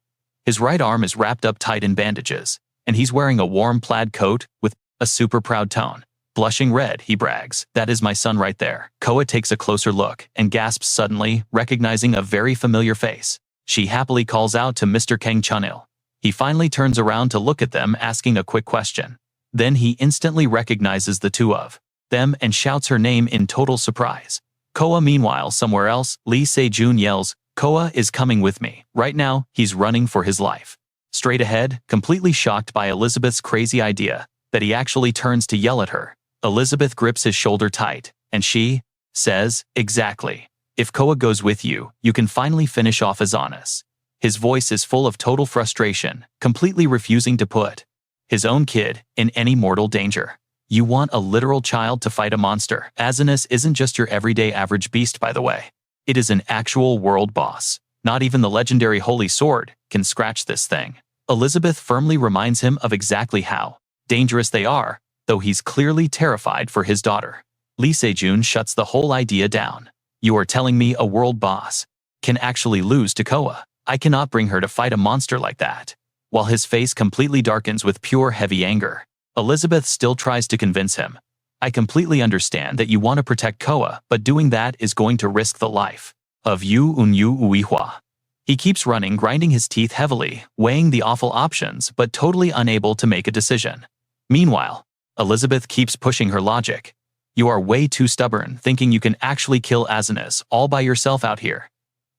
His right arm is wrapped up tight in bandages, and he's wearing a warm plaid coat with a super proud tone. Blushing red, he brags, "That is my son right there." Coa takes a closer look and gasps suddenly, recognizing a very familiar face. She happily calls out to Mr. Kang Chunil. He finally turns around to look at them, asking a quick question. Then he instantly recognizes the two of them and shouts her name in total surprise. Coa, meanwhile, somewhere else, Lee Se-jun yells, "Coa is coming with me." Right now, he's running for his life. Straight ahead, completely shocked by Elizabeth's crazy idea, that he actually turns to yell at her. Elizabeth grips his shoulder tight, and she says, "Exactly. If Coa goes with you, you can finally finish off Azanis." His voice is full of total frustration, completely refusing to put his own kid in any mortal danger. You want a literal child to fight a monster. Azanis isn't just your everyday average beast, by the way. It is an actual world boss. Not even the legendary Holy Sword can scratch this thing. Elizabeth firmly reminds him of exactly how dangerous they are, though he's clearly terrified for his daughter. Lee Se-jun shuts the whole idea down. "You are telling me a world boss can actually lose to Coa? I cannot bring her to fight a monster like that." While his face completely darkens with pure heavy anger, Elizabeth still tries to convince him. "I completely understand that you want to protect Coa, but doing that is going to risk the life of Yu Unyu Uihua." He keeps running, grinding his teeth heavily, weighing the awful options, but totally unable to make a decision. Meanwhile, Elizabeth keeps pushing her logic. "You are way too stubborn, thinking you can actually kill Azanis all by yourself out here.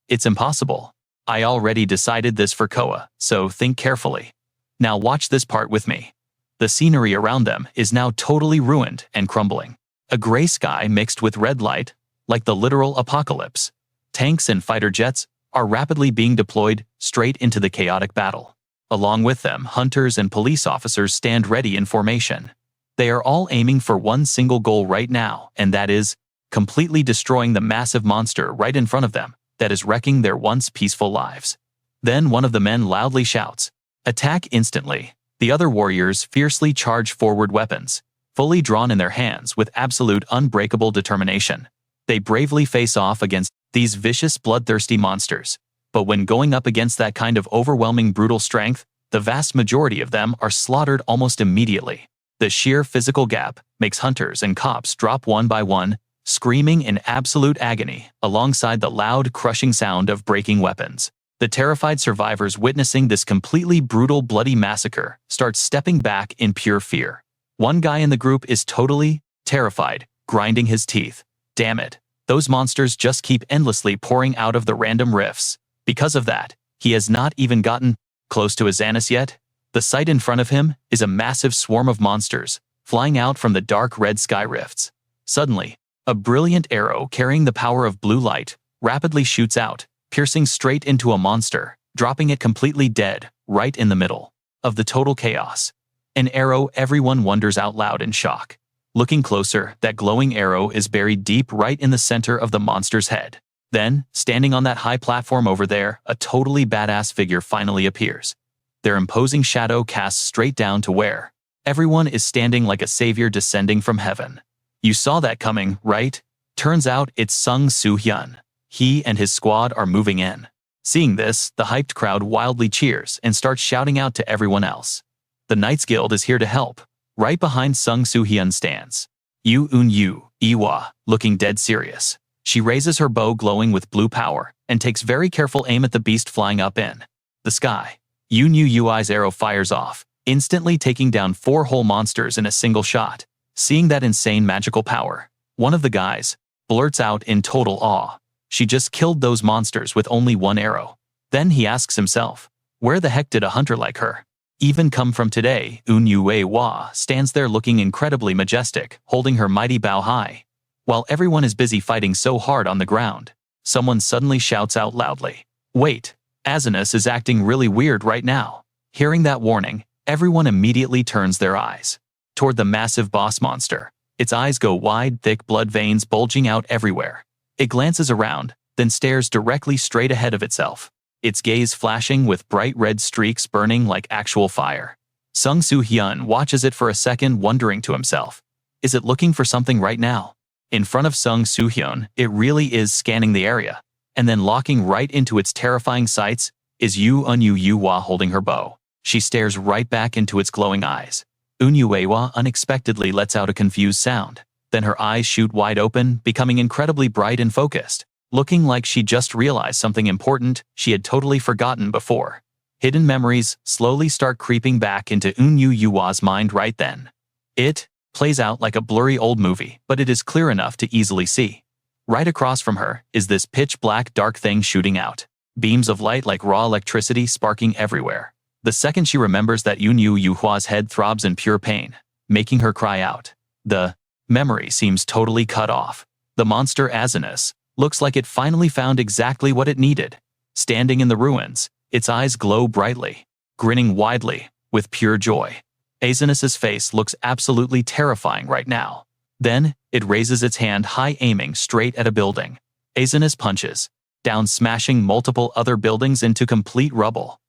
It's impossible. I already decided this for Coa, so think carefully. Now watch this part with me." The scenery around them is now totally ruined and crumbling. A gray sky mixed with red light, like the literal apocalypse. Tanks and fighter jets are rapidly being deployed straight into the chaotic battle. Along with them, hunters and police officers stand ready in formation. They are all aiming for one single goal right now, and that is completely destroying the massive monster right in front of them that is wrecking their once peaceful lives. Then one of the men loudly shouts, "Attack instantly!" The other warriors fiercely charge forward, weapons fully drawn in their hands with absolute unbreakable determination. They bravely face off against these vicious, bloodthirsty monsters. But when going up against that kind of overwhelming brutal strength, the vast majority of them are slaughtered almost immediately. The sheer physical gap makes hunters and cops drop one by one, screaming in absolute agony, alongside the loud, crushing sound of breaking weapons. The terrified survivors witnessing this completely brutal, bloody massacre start stepping back in pure fear. One guy in the group is totally terrified, grinding his teeth. Damn it, those monsters just keep endlessly pouring out of the random rifts. Because of that, he has not even gotten close to his Xanus yet. The sight in front of him is a massive swarm of monsters, flying out from the dark red sky rifts. Suddenly, a brilliant arrow carrying the power of blue light rapidly shoots out, piercing straight into a monster, dropping it completely dead, right in the middle of the total chaos. An arrow everyone wonders out loud in shock. Looking closer, that glowing arrow is buried deep right in the center of the monster's head. Then, standing on that high platform over there, a totally badass figure finally appears. Their imposing shadow casts straight down to where everyone is standing like a savior descending from heaven. You saw that coming, right? Turns out it's Sung Soo-hyun. He and his squad are moving in. Seeing this, the hyped crowd wildly cheers and starts shouting out to everyone else. The Knights Guild is here to help. Right behind Sung Soo-hyun stands Yoo Eun-yu, Iwa, looking dead serious. She raises her bow glowing with blue power and takes very careful aim at the beast flying up in the sky. Yoon Yui's arrow fires off, instantly taking down 4 whole monsters in a single shot. Seeing that insane magical power, one of the guys blurts out in total awe. She just killed those monsters with only 1 arrow. Then he asks himself, where the heck did a hunter like her even come from today? Eun-yu stands there looking incredibly majestic, holding her mighty bow high. While everyone is busy fighting so hard on the ground, someone suddenly shouts out loudly, "Wait, Asinus is acting really weird right now." Hearing that warning, everyone immediately turns their eyes toward the massive boss monster. Its eyes go wide, thick blood veins bulging out everywhere. It glances around, then stares directly straight ahead of itself, its gaze flashing with bright red streaks burning like actual fire. Sung Soo-hyun watches it for a second, wondering to himself, is it looking for something right now? In front of Sung Soo-hyun, it really is scanning the area, and then locking right into its terrifying sights is Yoo Eun-yu holding her bow. She stares right back into its glowing eyes. Eun-yu unexpectedly lets out a confused sound. Then her eyes shoot wide open, becoming incredibly bright and focused, looking like she just realized something important she had totally forgotten before. Hidden memories slowly start creeping back into Eun-yu's mind right then. It plays out like a blurry old movie, but it is clear enough to easily see. Right across from her is this pitch-black dark thing shooting out, beams of light like raw electricity sparking everywhere. The second she remembers that Eun-yu's head throbs in pure pain, making her cry out. The memory seems totally cut off. The monster Asinus looks like it finally found exactly what it needed. Standing in the ruins, its eyes glow brightly, grinning widely with pure joy. Asinus's face looks absolutely terrifying right now. Then, it raises its hand high, aiming straight at a building. Asinus punches down, smashing multiple other buildings into complete rubble.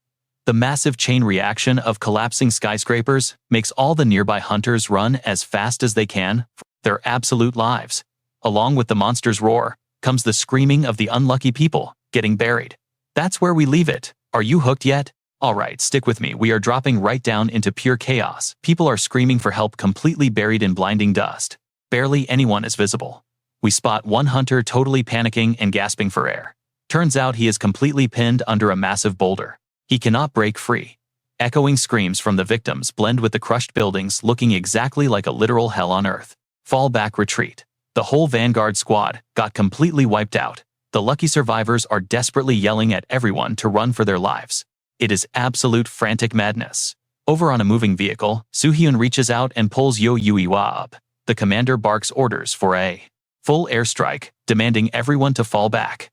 The massive chain reaction of collapsing skyscrapers makes all the nearby hunters run as fast as they can for their absolute lives. Along with the monster's roar comes the screaming of the unlucky people getting buried. That's where we leave it. Are you hooked yet? Alright, stick with me. We are dropping right down into pure chaos. People are screaming for help, completely buried in blinding dust. Barely anyone is visible. We spot one hunter totally panicking and gasping for air. Turns out he is completely pinned under a massive boulder. He cannot break free. Echoing screams from the victims blend with the crushed buildings, looking exactly like a literal hell on earth. Fall back, retreat. The whole vanguard squad got completely wiped out. The lucky survivors are desperately yelling at everyone to run for their lives. It is absolute frantic madness. Over on a moving vehicle, Soo-hyun reaches out and pulls Yo-Yuiwa up. The commander barks orders for a full airstrike, demanding everyone to fall back.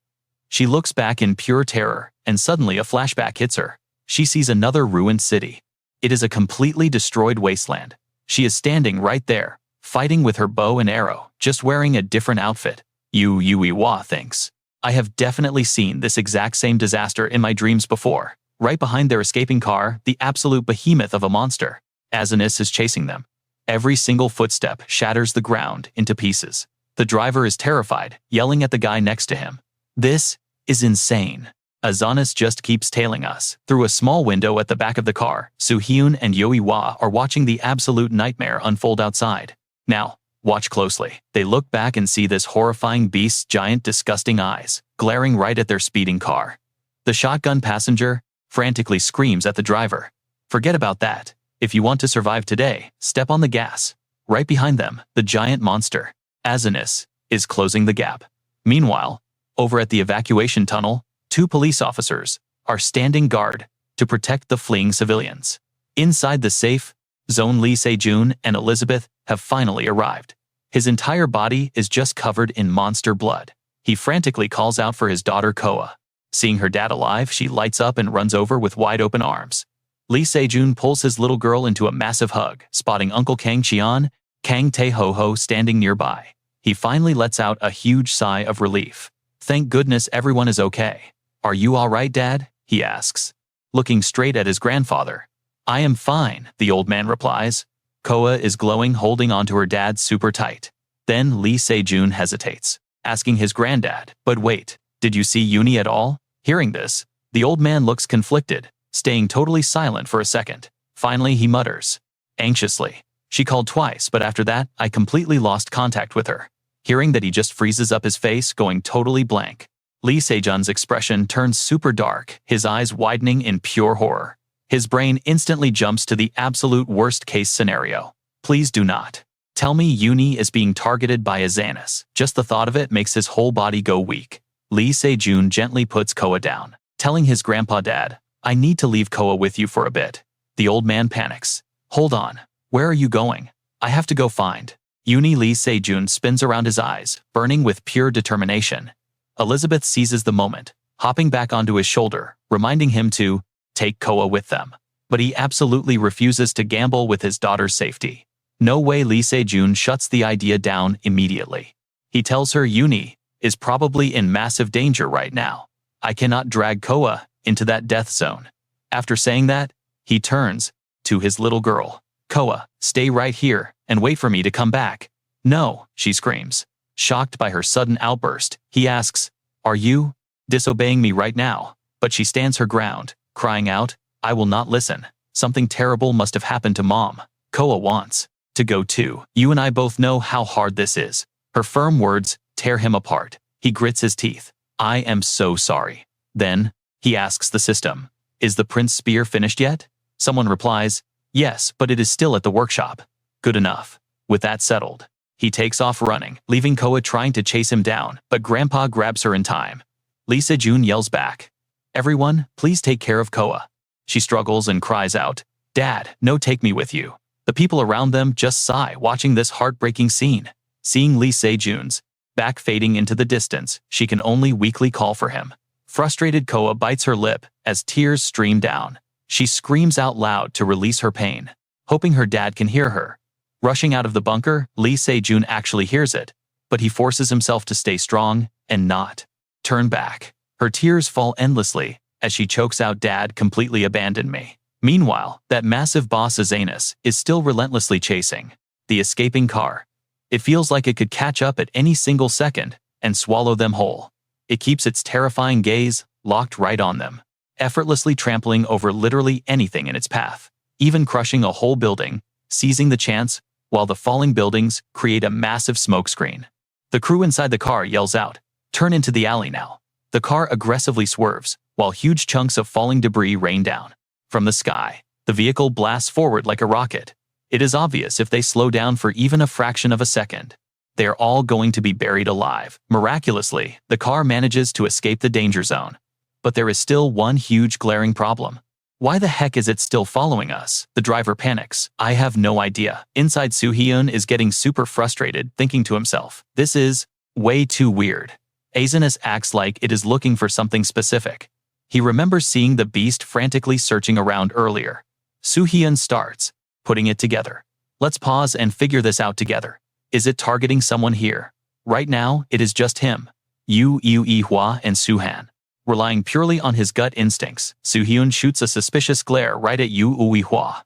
She looks back in pure terror, and suddenly a flashback hits her. She sees another ruined city. It is a completely destroyed wasteland. She is standing right there, fighting with her bow and arrow, just wearing a different outfit. Yui thinks. I have definitely seen this exact same disaster in my dreams before. Right behind their escaping car, the absolute behemoth of a monster. SSS is chasing them. Every single footstep shatters the ground into pieces. The driver is terrified, yelling at the guy next to him. This is insane. SSS just keeps tailing us. Through a small window at the back of the car, Soo-hyun and Yui-wa are watching the absolute nightmare unfold outside. Now, watch closely. They look back and see this horrifying beast's giant, disgusting eyes, glaring right at their speeding car. The shotgun passenger frantically screams at the driver. Forget about that. If you want to survive today, step on the gas. Right behind them, the giant monster, SSS, is closing the gap. Meanwhile, over at the evacuation tunnel, 2 police officers are standing guard to protect the fleeing civilians. Inside the safe zone, Lee Se-jun and Elizabeth have finally arrived. His entire body is just covered in monster blood. He frantically calls out for his daughter Coa. Seeing her dad alive, she lights up and runs over with wide-open arms. Lee Se-jun pulls his little girl into a massive hug, spotting Uncle Kang Cheon, Kang Tae-ho-ho standing nearby. He finally lets out a huge sigh of relief. Thank goodness everyone is okay. Are you all right, Dad? He asks, looking straight at his grandfather. I am fine, the old man replies. Coa is glowing, holding onto her dad super tight. Then Lee Se-jun hesitates, asking his granddad, but wait, did you see Uni at all? Hearing this, the old man looks conflicted, staying totally silent for a second. Finally, he mutters, anxiously, she called twice, but after that, I completely lost contact with her. Hearing that, he just freezes up his face, going totally blank. Lee Se-jun's expression turns super dark, his eyes widening in pure horror. His brain instantly jumps to the absolute worst-case scenario. Please do not tell me Uni is being targeted by SSS. Just the thought of it makes his whole body go weak. Lee Se-jun gently puts Coa down, telling his grandpa dad, I need to leave Coa with you for a bit. The old man panics. Hold on. Where are you going? I have to go find Uni. Lee Se-jun spins around, his eyes burning with pure determination. Elizabeth seizes the moment, hopping back onto his shoulder, reminding him to take Coa with them. But he absolutely refuses to gamble with his daughter's safety. No way. Lee Se-jun shuts the idea down immediately. He tells her Uni is probably in massive danger right now. I cannot drag Coa into that death zone. After saying that, he turns to his little girl. Coa, stay right here and wait for me to come back. No, she screams. Shocked by her sudden outburst, he asks, are you disobeying me right now? But she stands her ground, crying out, I will not listen. Something terrible must have happened to Mom. Coa wants to go too. You and I both know how hard this is. Her firm words tear him apart. He grits his teeth. I am so sorry. Then, he asks the system, is the Prince Spear finished yet? Someone replies, yes, but it is still at the workshop. Good enough. With that settled, he takes off running, leaving Coa trying to chase him down, but Grandpa grabs her in time. Lee Se-jun yells back, everyone, please take care of Coa. She struggles and cries out, Dad, no, take me with you. The people around them just sigh, watching this heartbreaking scene. Seeing Lee Se-jun's back fading into the distance, she can only weakly call for him. Frustrated, Coa bites her lip as tears stream down. She screams out loud to release her pain, hoping her dad can hear her. Rushing out of the bunker, Lee Se-jun actually hears it, but he forces himself to stay strong and not turn back. Her tears fall endlessly as she chokes out, Dad completely abandoned me. Meanwhile, that massive boss SSS is still relentlessly chasing the escaping car. It feels like it could catch up at any single second and swallow them whole. It keeps its terrifying gaze locked right on them, effortlessly trampling over literally anything in its path, even crushing a whole building, seizing the chance while the falling buildings create a massive smokescreen. The crew inside the car yells out, turn into the alley now. The car aggressively swerves, while huge chunks of falling debris rain down from the sky. The vehicle blasts forward like a rocket. It is obvious if they slow down for even a fraction of a second, they are all going to be buried alive. Miraculously, the car manages to escape the danger zone. But there is still one huge glaring problem. Why the heck is it still following us? The driver panics. I have no idea. Inside, Soo-hyun is getting super frustrated, thinking to himself, this is way too weird. SSS acts like it is looking for something specific. He remembers seeing the beast frantically searching around earlier. Soo-hyun starts putting it together. Let's pause and figure this out together. Is it targeting someone here? Right now, it is just him. Yu Hua and Suhan. Relying purely on his gut instincts, Soo-hyun shoots a suspicious glare right at Yu Hua.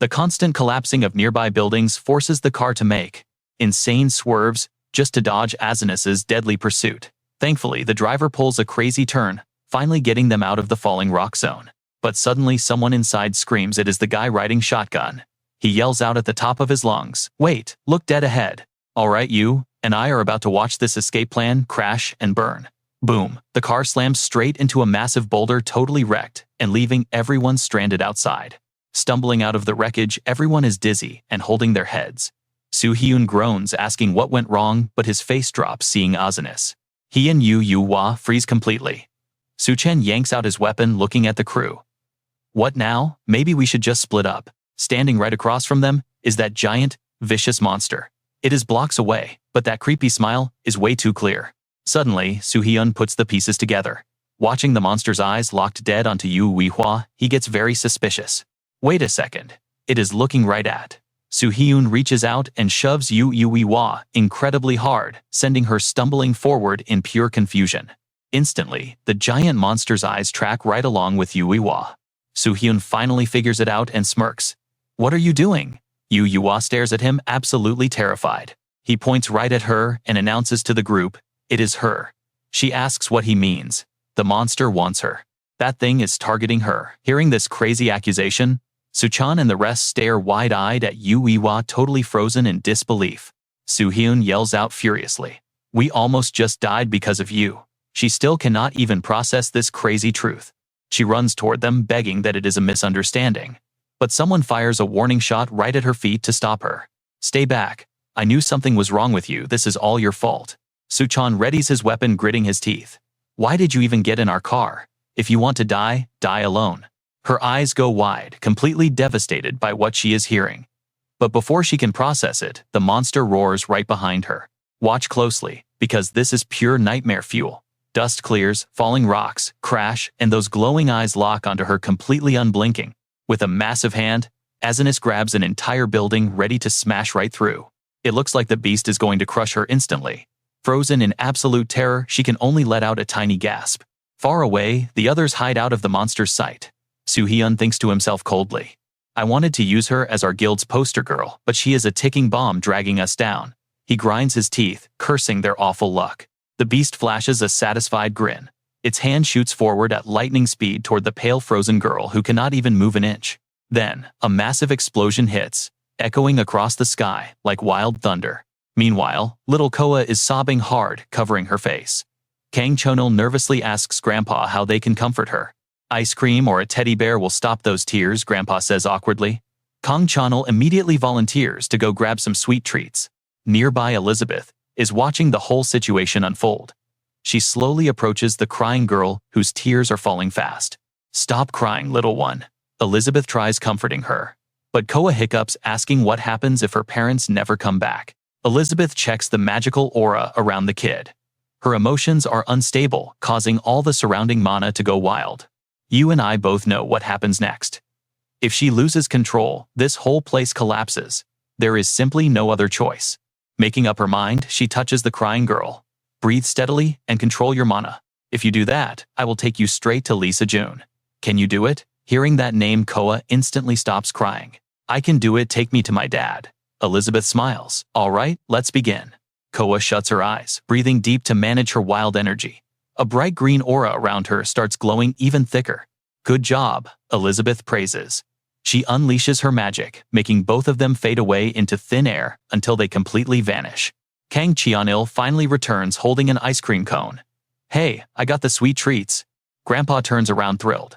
The constant collapsing of nearby buildings forces the car to make insane swerves just to dodge Asinus's deadly pursuit. Thankfully, the driver pulls a crazy turn, finally getting them out of the falling rock zone. But suddenly someone inside screams it is the guy riding shotgun. He yells out at the top of his lungs, "Wait, look dead ahead. Alright, you and I are about to watch this escape plan crash and burn." Boom, the car slams straight into a massive boulder, totally wrecked and leaving everyone stranded outside. Stumbling out of the wreckage, everyone is dizzy and holding their heads. Soo-hyun groans, asking what went wrong, but his face drops seeing Asinus. He and Yu Hua freeze completely. Soo-chen yanks out his weapon, looking at the crew. What now? Maybe we should just split up. Standing right across from them is that giant, vicious monster. It is blocks away, but that creepy smile is way too clear. Suddenly, Soo-hyun puts the pieces together. Watching the monster's eyes locked dead onto Yu Hua, he gets very suspicious. Wait a second. It is looking right at. Soo-hyun reaches out and shoves Yu Hua incredibly hard, sending her stumbling forward in pure confusion. Instantly, the giant monster's eyes track right along with Yu Hua. Soo-hyun finally figures it out and smirks. What are you doing? Yu Hua stares at him, absolutely terrified. He points right at her and announces to the group, it is her. She asks what he means. The monster wants her. That thing is targeting her. Hearing this crazy accusation, Soo-chan and the rest stare wide-eyed at Yu Hua, totally frozen in disbelief. Soo-hyun yells out furiously. We almost just died because of you. She still cannot even process this crazy truth. She runs toward them, begging that it is a misunderstanding. But someone fires a warning shot right at her feet to stop her. Stay back. I knew something was wrong with you. This is all your fault. Soo-chan readies his weapon, gritting his teeth. Why did you even get in our car? If you want to die, die alone. Her eyes go wide, completely devastated by what she is hearing. But before she can process it, the monster roars right behind her. Watch closely, because this is pure nightmare fuel. Dust clears, falling rocks crash, and those glowing eyes lock onto her, completely unblinking. With a massive hand, Asinus grabs an entire building, ready to smash right through. It looks like the beast is going to crush her instantly. Frozen in absolute terror, she can only let out a tiny gasp. Far away, the others hide out of the monster's sight. Soo-hyun thinks to himself coldly. I wanted to use her as our guild's poster girl, but she is a ticking bomb dragging us down. He grinds his teeth, cursing their awful luck. The beast flashes a satisfied grin. Its hand shoots forward at lightning speed toward the pale frozen girl who cannot even move an inch. Then, a massive explosion hits, echoing across the sky like wild thunder. Meanwhile, little Koa is sobbing hard, covering her face. Kang Chonil nervously asks Grandpa how they can comfort her. Ice cream or a teddy bear will stop those tears, Grandpa says awkwardly. Kang Chonil immediately volunteers to go grab some sweet treats. Nearby, Elizabeth is watching the whole situation unfold. She slowly approaches the crying girl, whose tears are falling fast. Stop crying, little one. Elizabeth tries comforting her. But Koa hiccups, asking what happens if her parents never come back. Elizabeth checks the magical aura around the kid. Her emotions are unstable, causing all the surrounding mana to go wild. You and I both know what happens next. If she loses control, this whole place collapses. There is simply no other choice. Making up her mind, she touches the crying girl. Breathe steadily and control your mana. If you do that, I will take you straight to Lee Se-jun. Can you do it? Hearing that name, Koa instantly stops crying. I can do it, take me to my dad. Elizabeth smiles. All right, let's begin. Koa shuts her eyes, breathing deep to manage her wild energy. A bright green aura around her starts glowing even thicker. Good job, Elizabeth praises. She unleashes her magic, making both of them fade away into thin air until they completely vanish. Kang Cheonil finally returns holding an ice cream cone. Hey, I got the sweet treats. Grandpa turns around thrilled.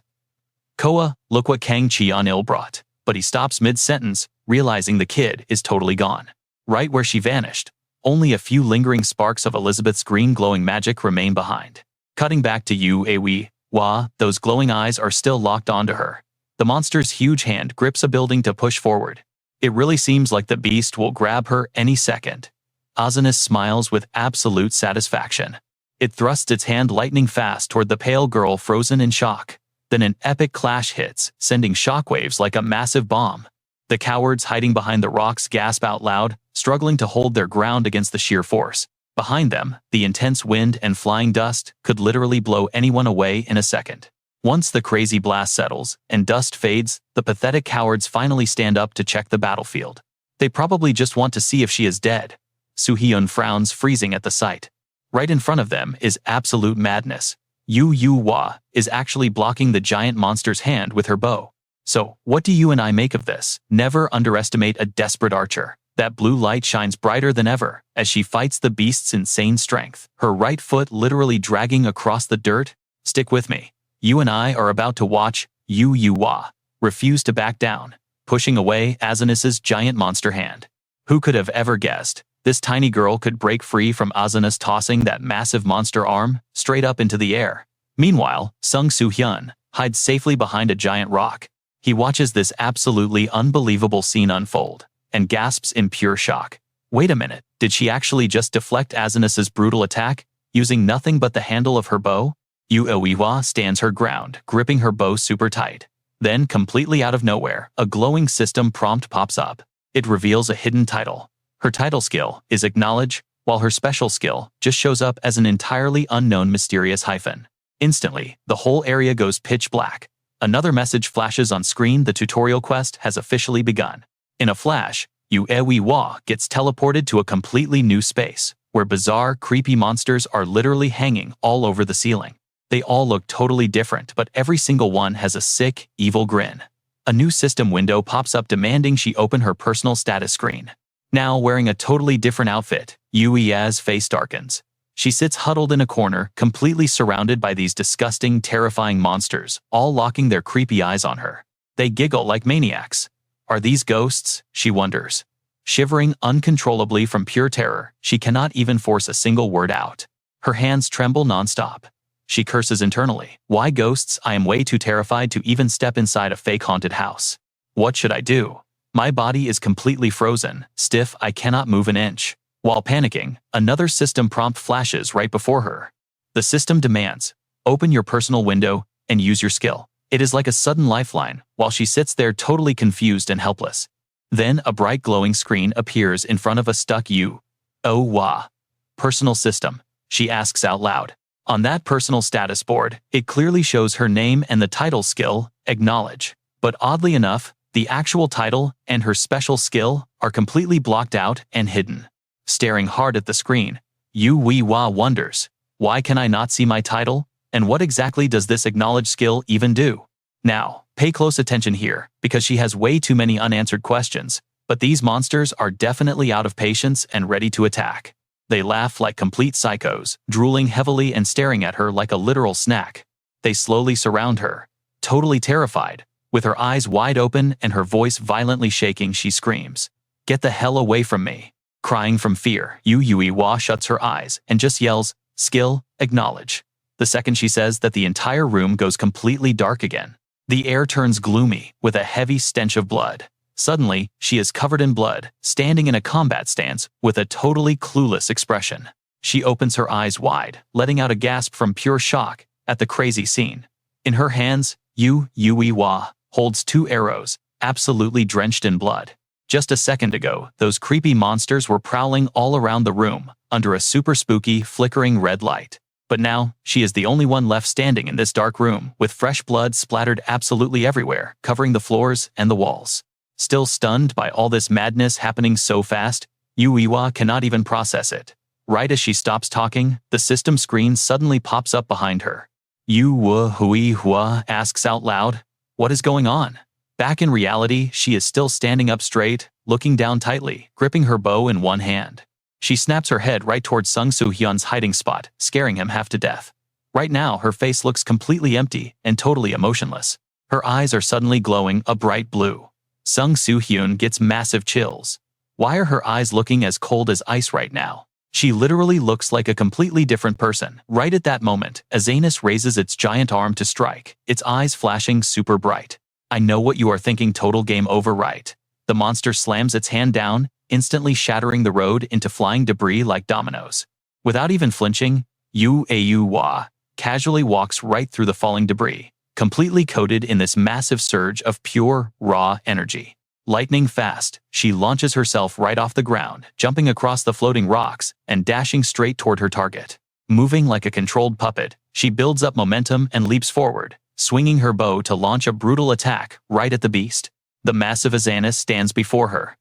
Koa, look what Kang Cheonil brought. But he stops mid-sentence, realizing the kid is totally gone. Right where she vanished, only a few lingering sparks of Elizabeth's green glowing magic remain behind. Cutting back to Yu Hua, those glowing eyes are still locked onto her. The monster's huge hand grips a building to push forward. It really seems like the beast will grab her any second. Asinus smiles with absolute satisfaction. It thrusts its hand lightning fast toward the pale girl, frozen in shock. Then an epic clash hits, sending shockwaves like a massive bomb. The cowards hiding behind the rocks gasp out loud, struggling to hold their ground against the sheer force. Behind them, the intense wind and flying dust could literally blow anyone away in a second. Once the crazy blast settles and dust fades, the pathetic cowards finally stand up to check the battlefield. They probably just want to see if she is dead. Soo-hyun frowns, freezing at the sight. Right in front of them is absolute madness. Yu-Wah is actually blocking the giant monster's hand with her bow. So, what do you and I make of this? Never underestimate a desperate archer. That blue light shines brighter than ever as she fights the beast's insane strength, her right foot literally dragging across the dirt. Stick with me. You and I are about to watch Yu-Wah refuse to back down, pushing away Azanis's giant monster hand. Who could have ever guessed this tiny girl could break free from Azanis tossing that massive monster arm straight up into the air? Meanwhile, Sung Soo-hyun hides safely behind a giant rock. He watches this absolutely unbelievable scene unfold and gasps in pure shock. Wait a minute, did she actually just deflect Azanis's brutal attack, using nothing but the handle of her bow? Yu-Wah stands her ground, gripping her bow super tight. Then, completely out of nowhere, a glowing system prompt pops up. It reveals a hidden title. Her title skill is Acknowledge, while her special skill just shows up as an entirely unknown mysterious hyphen. Instantly, the whole area goes pitch black. Another message flashes on screen: the tutorial quest has officially begun. In a flash, Yu-Wah gets teleported to a completely new space, where bizarre, creepy monsters are literally hanging all over the ceiling. They all look totally different, but every single one has a sick, evil grin. A new system window pops up demanding she open her personal status screen. Now wearing a totally different outfit, Yu-Wah's face darkens. She sits huddled in a corner, completely surrounded by these disgusting, terrifying monsters, all locking their creepy eyes on her. They giggle like maniacs. Are these ghosts? She wonders. Shivering uncontrollably from pure terror, she cannot even force a single word out. Her hands tremble nonstop. She curses internally. Why ghosts? I am way too terrified to even step inside a fake haunted house. What should I do? My body is completely frozen, stiff, I cannot move an inch. While panicking, another system prompt flashes right before her. The system demands, open your personal window and use your skill. It is like a sudden lifeline, while she sits there totally confused and helpless. Then a bright glowing screen appears in front of a stuck Yu-Wah. Personal system, she asks out loud. On that personal status board, it clearly shows her name and the title skill, Acknowledge. But oddly enough, the actual title and her special skill are completely blocked out and hidden. Staring hard at the screen, Yu-Wah wonders, why can I not see my title? And what exactly does this Acknowledge skill even do? Now, pay close attention here, because she has way too many unanswered questions, but these monsters are definitely out of patience and ready to attack. They laugh like complete psychos, drooling heavily and staring at her like a literal snack. They slowly surround her. Totally terrified, with her eyes wide open and her voice violently shaking, she screams, "Get the hell away from me!" Crying from fear, Yu-Wah shuts her eyes and just yells, "Skill, Acknowledge." The second she says that, the entire room goes completely dark again. The air turns gloomy, with a heavy stench of blood. Suddenly, she is covered in blood, standing in a combat stance with a totally clueless expression. She opens her eyes wide, letting out a gasp from pure shock at the crazy scene. In her hands, Yu-Wah holds 2 arrows, absolutely drenched in blood. Just a second ago, those creepy monsters were prowling all around the room, under a super spooky, flickering red light. But now, she is the only one left standing in this dark room, with fresh blood splattered absolutely everywhere, covering the floors and the walls. Still stunned by all this madness happening so fast, Yu-Wah cannot even process it. Right as she stops talking, the system screen suddenly pops up behind her. Yu-Wah asks out loud, "What is going on?" Back in reality, she is still standing up straight, looking down tightly, gripping her bow in one hand. She snaps her head right towards Sung Soo-hyun's hiding spot, scaring him half to death. Right now, her face looks completely empty and totally emotionless. Her eyes are suddenly glowing a bright blue. Sung Soo-hyun gets massive chills. Why are her eyes looking as cold as ice right now? She literally looks like a completely different person. Right at that moment, Azanis raises its giant arm to strike, its eyes flashing super bright. I know what you are thinking, total game over, right? The monster slams its hand down, instantly shattering the road into flying debris like dominoes. Without even flinching, Yu-Wah casually walks right through the falling debris, completely coated in this massive surge of pure, raw energy. Lightning fast, she launches herself right off the ground, jumping across the floating rocks and dashing straight toward her target. Moving like a controlled puppet, she builds up momentum and leaps forward, swinging her bow to launch a brutal attack right at the beast. The massive Azanis stands before her.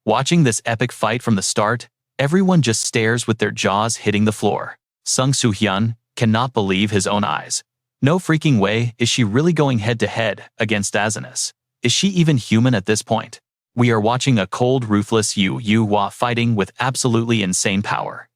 Watching this epic fight from the start, everyone just stares with their jaws hitting the floor. Sung Soo-hyun cannot believe his own eyes. No freaking way is she really going head-to-head against Azanis. Is she even human at this point? We are watching a cold, ruthless Yu Hua fighting with absolutely insane power.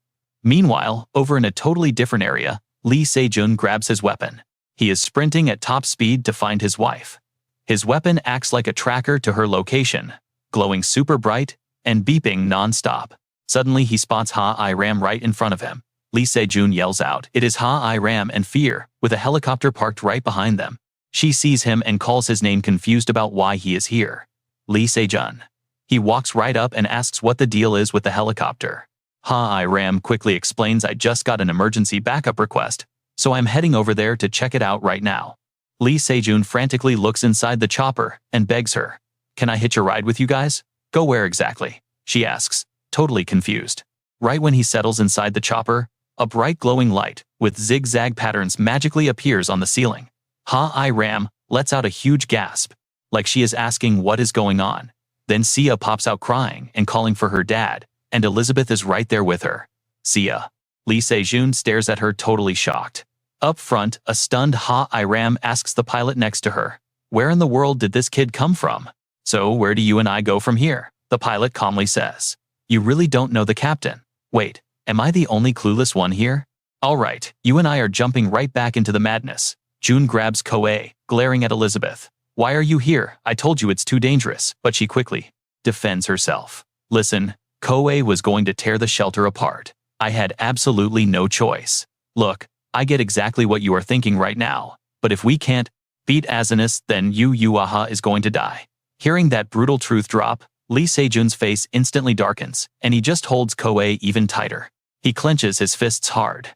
Meanwhile, over in a totally different area, Lee Se-jun grabs his weapon. He is sprinting at top speed to find his wife. His weapon acts like a tracker to her location, glowing super bright and beeping non-stop. Suddenly he spots Ha-I-Ram right in front of him. Lee Se-jun yells out, "It is Ha-I-Ram," and fear, with a helicopter parked right behind them. She sees him and calls his name, confused about why he is here. Lee Se-jun. He walks right up and asks what the deal is with the helicopter. Ha-I-Ram quickly explains, "I just got an emergency backup request, so I'm heading over there to check it out right now." Lee Se-jun frantically looks inside the chopper and begs her, "Can I hitch a ride with you guys?" "Go where exactly?" she asks, totally confused. Right when he settles inside the chopper, a bright glowing light with zigzag patterns magically appears on the ceiling. Ha-I-Ram lets out a huge gasp, like she is asking what is going on. Then Sia pops out crying and calling for her dad, and Elizabeth is right there with her. Sia. Lee Se-jun stares at her, totally shocked. Up front, a stunned Ha-I-Ram asks the pilot next to her, "Where in the world did this kid come from?" "So where do you and I go from here?" the pilot calmly says. "You really don't know the captain. Wait, am I the only clueless one here?" "All right, you and I are jumping right back into the madness." June grabs Coa, glaring at Elizabeth. "Why are you here? I told you it's too dangerous," but she quickly defends herself. "Listen, Coa was going to tear the shelter apart. I had absolutely no choice. Look, I get exactly what you are thinking right now, but if we can't beat Azanis, then Yu Yuaha is going to die." Hearing that brutal truth drop, Lee Se-jun's face instantly darkens, and he just holds Coa even tighter. He clenches his fists hard.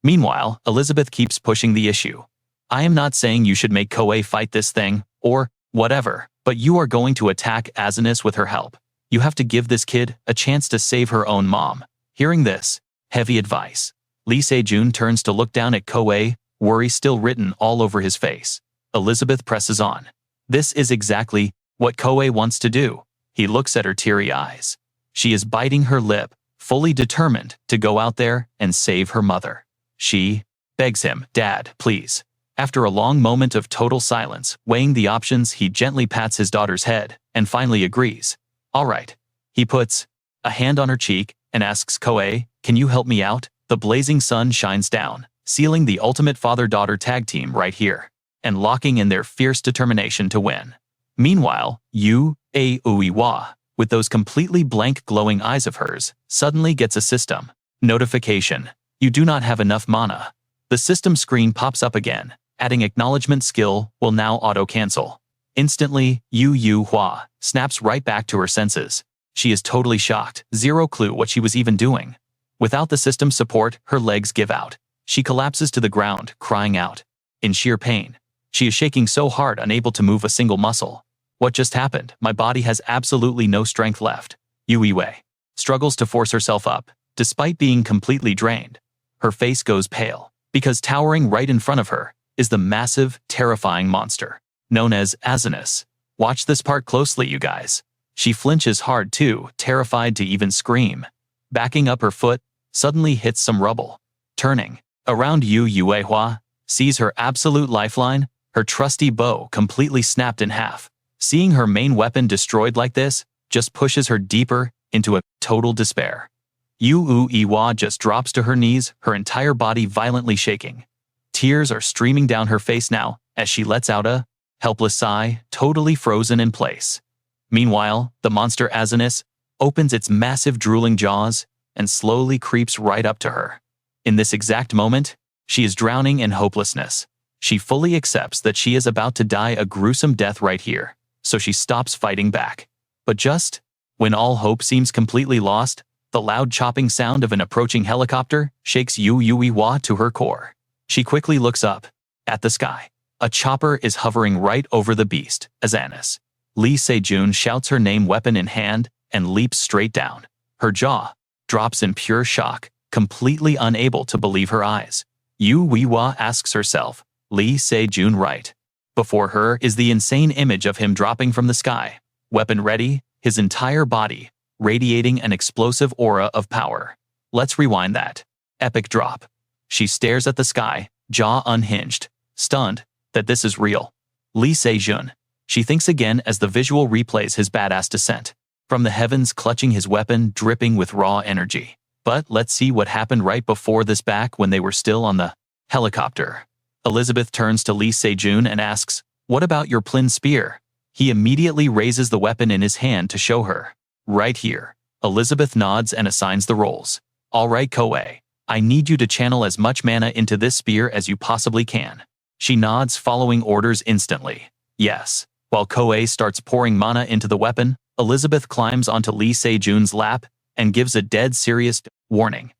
Meanwhile, Elizabeth keeps pushing the issue. "I am not saying you should make Coa fight this thing, or whatever, but you are going to attack Azanis with her help. You have to give this kid a chance to save her own mom." Hearing this heavy advice, Lee Se-jun turns to look down at Coa, worry still written all over his face. Elizabeth presses on. This is exactly what Coa wants to do. He looks at her teary eyes. She is biting her lip, fully determined to go out there and save her mother. She begs him, "Dad, please." After a long moment of total silence, weighing the options, he gently pats his daughter's head and finally agrees. "All right." He puts a hand on her cheek and asks Coa, "Can you help me out?" The blazing sun shines down, sealing the ultimate father-daughter tag team right here, and locking in their fierce determination to win. Meanwhile, Yu Yuiwa, with those completely blank glowing eyes of hers, suddenly gets a system notification. "You do not have enough mana." The system screen pops up again, adding acknowledgement skill will now auto-cancel. Instantly, Yu Yuhua snaps right back to her senses. She is totally shocked, zero clue what she was even doing. Without the system's support, her legs give out. She collapses to the ground, crying out in sheer pain. She is shaking so hard, unable to move a single muscle. "What just happened? My body has absolutely no strength left." Yuiwei struggles to force herself up, despite being completely drained. Her face goes pale, because towering right in front of her is the massive, terrifying monster known as Azanis. Watch this part closely, you guys. She flinches hard too, terrified to even scream. Backing up, her foot suddenly hits some rubble. Turning around, Yu Yuehua sees her absolute lifeline, her trusty bow, completely snapped in half. Seeing her main weapon destroyed like this just pushes her deeper into a total despair. Yu Yuehua just drops to her knees, her entire body violently shaking. Tears are streaming down her face now as she lets out a helpless sigh, totally frozen in place. Meanwhile, the monster Azanis opens its massive drooling jaws and slowly creeps right up to her. In this exact moment, she is drowning in hopelessness. She fully accepts that she is about to die a gruesome death right here, so she stops fighting back. But just when all hope seems completely lost, the loud chopping sound of an approaching helicopter shakes Yu Yuehua to her core. She quickly looks up at the sky. A chopper is hovering right over the beast, Azanis. Lee Se-jun shouts her name, weapon in hand, and leaps straight down. Her jaw drops in pure shock, completely unable to believe her eyes. Yu Weiwa asks herself, Lee Se-jun right? Before her is the insane image of him dropping from the sky, weapon ready, his entire body radiating an explosive aura of power. Let's rewind that. Epic drop. She stares at the sky, jaw unhinged, stunned that this is real. Lee Se-jun. She thinks again as the visual replays his badass descent from the heavens, clutching his weapon, dripping with raw energy. But let's see what happened right before this, back when they were still on the helicopter. Elizabeth turns to Lee Se-jun and asks, what about your plin spear? He immediately raises the weapon in his hand to show her. Right here. Elizabeth nods and assigns the roles. All right, Coa. I need you to channel as much mana into this spear as you possibly can. She nods, following orders instantly. Yes. While Coa starts pouring mana into the weapon, Elizabeth climbs onto Lee Se-jun's lap and gives a dead serious warning.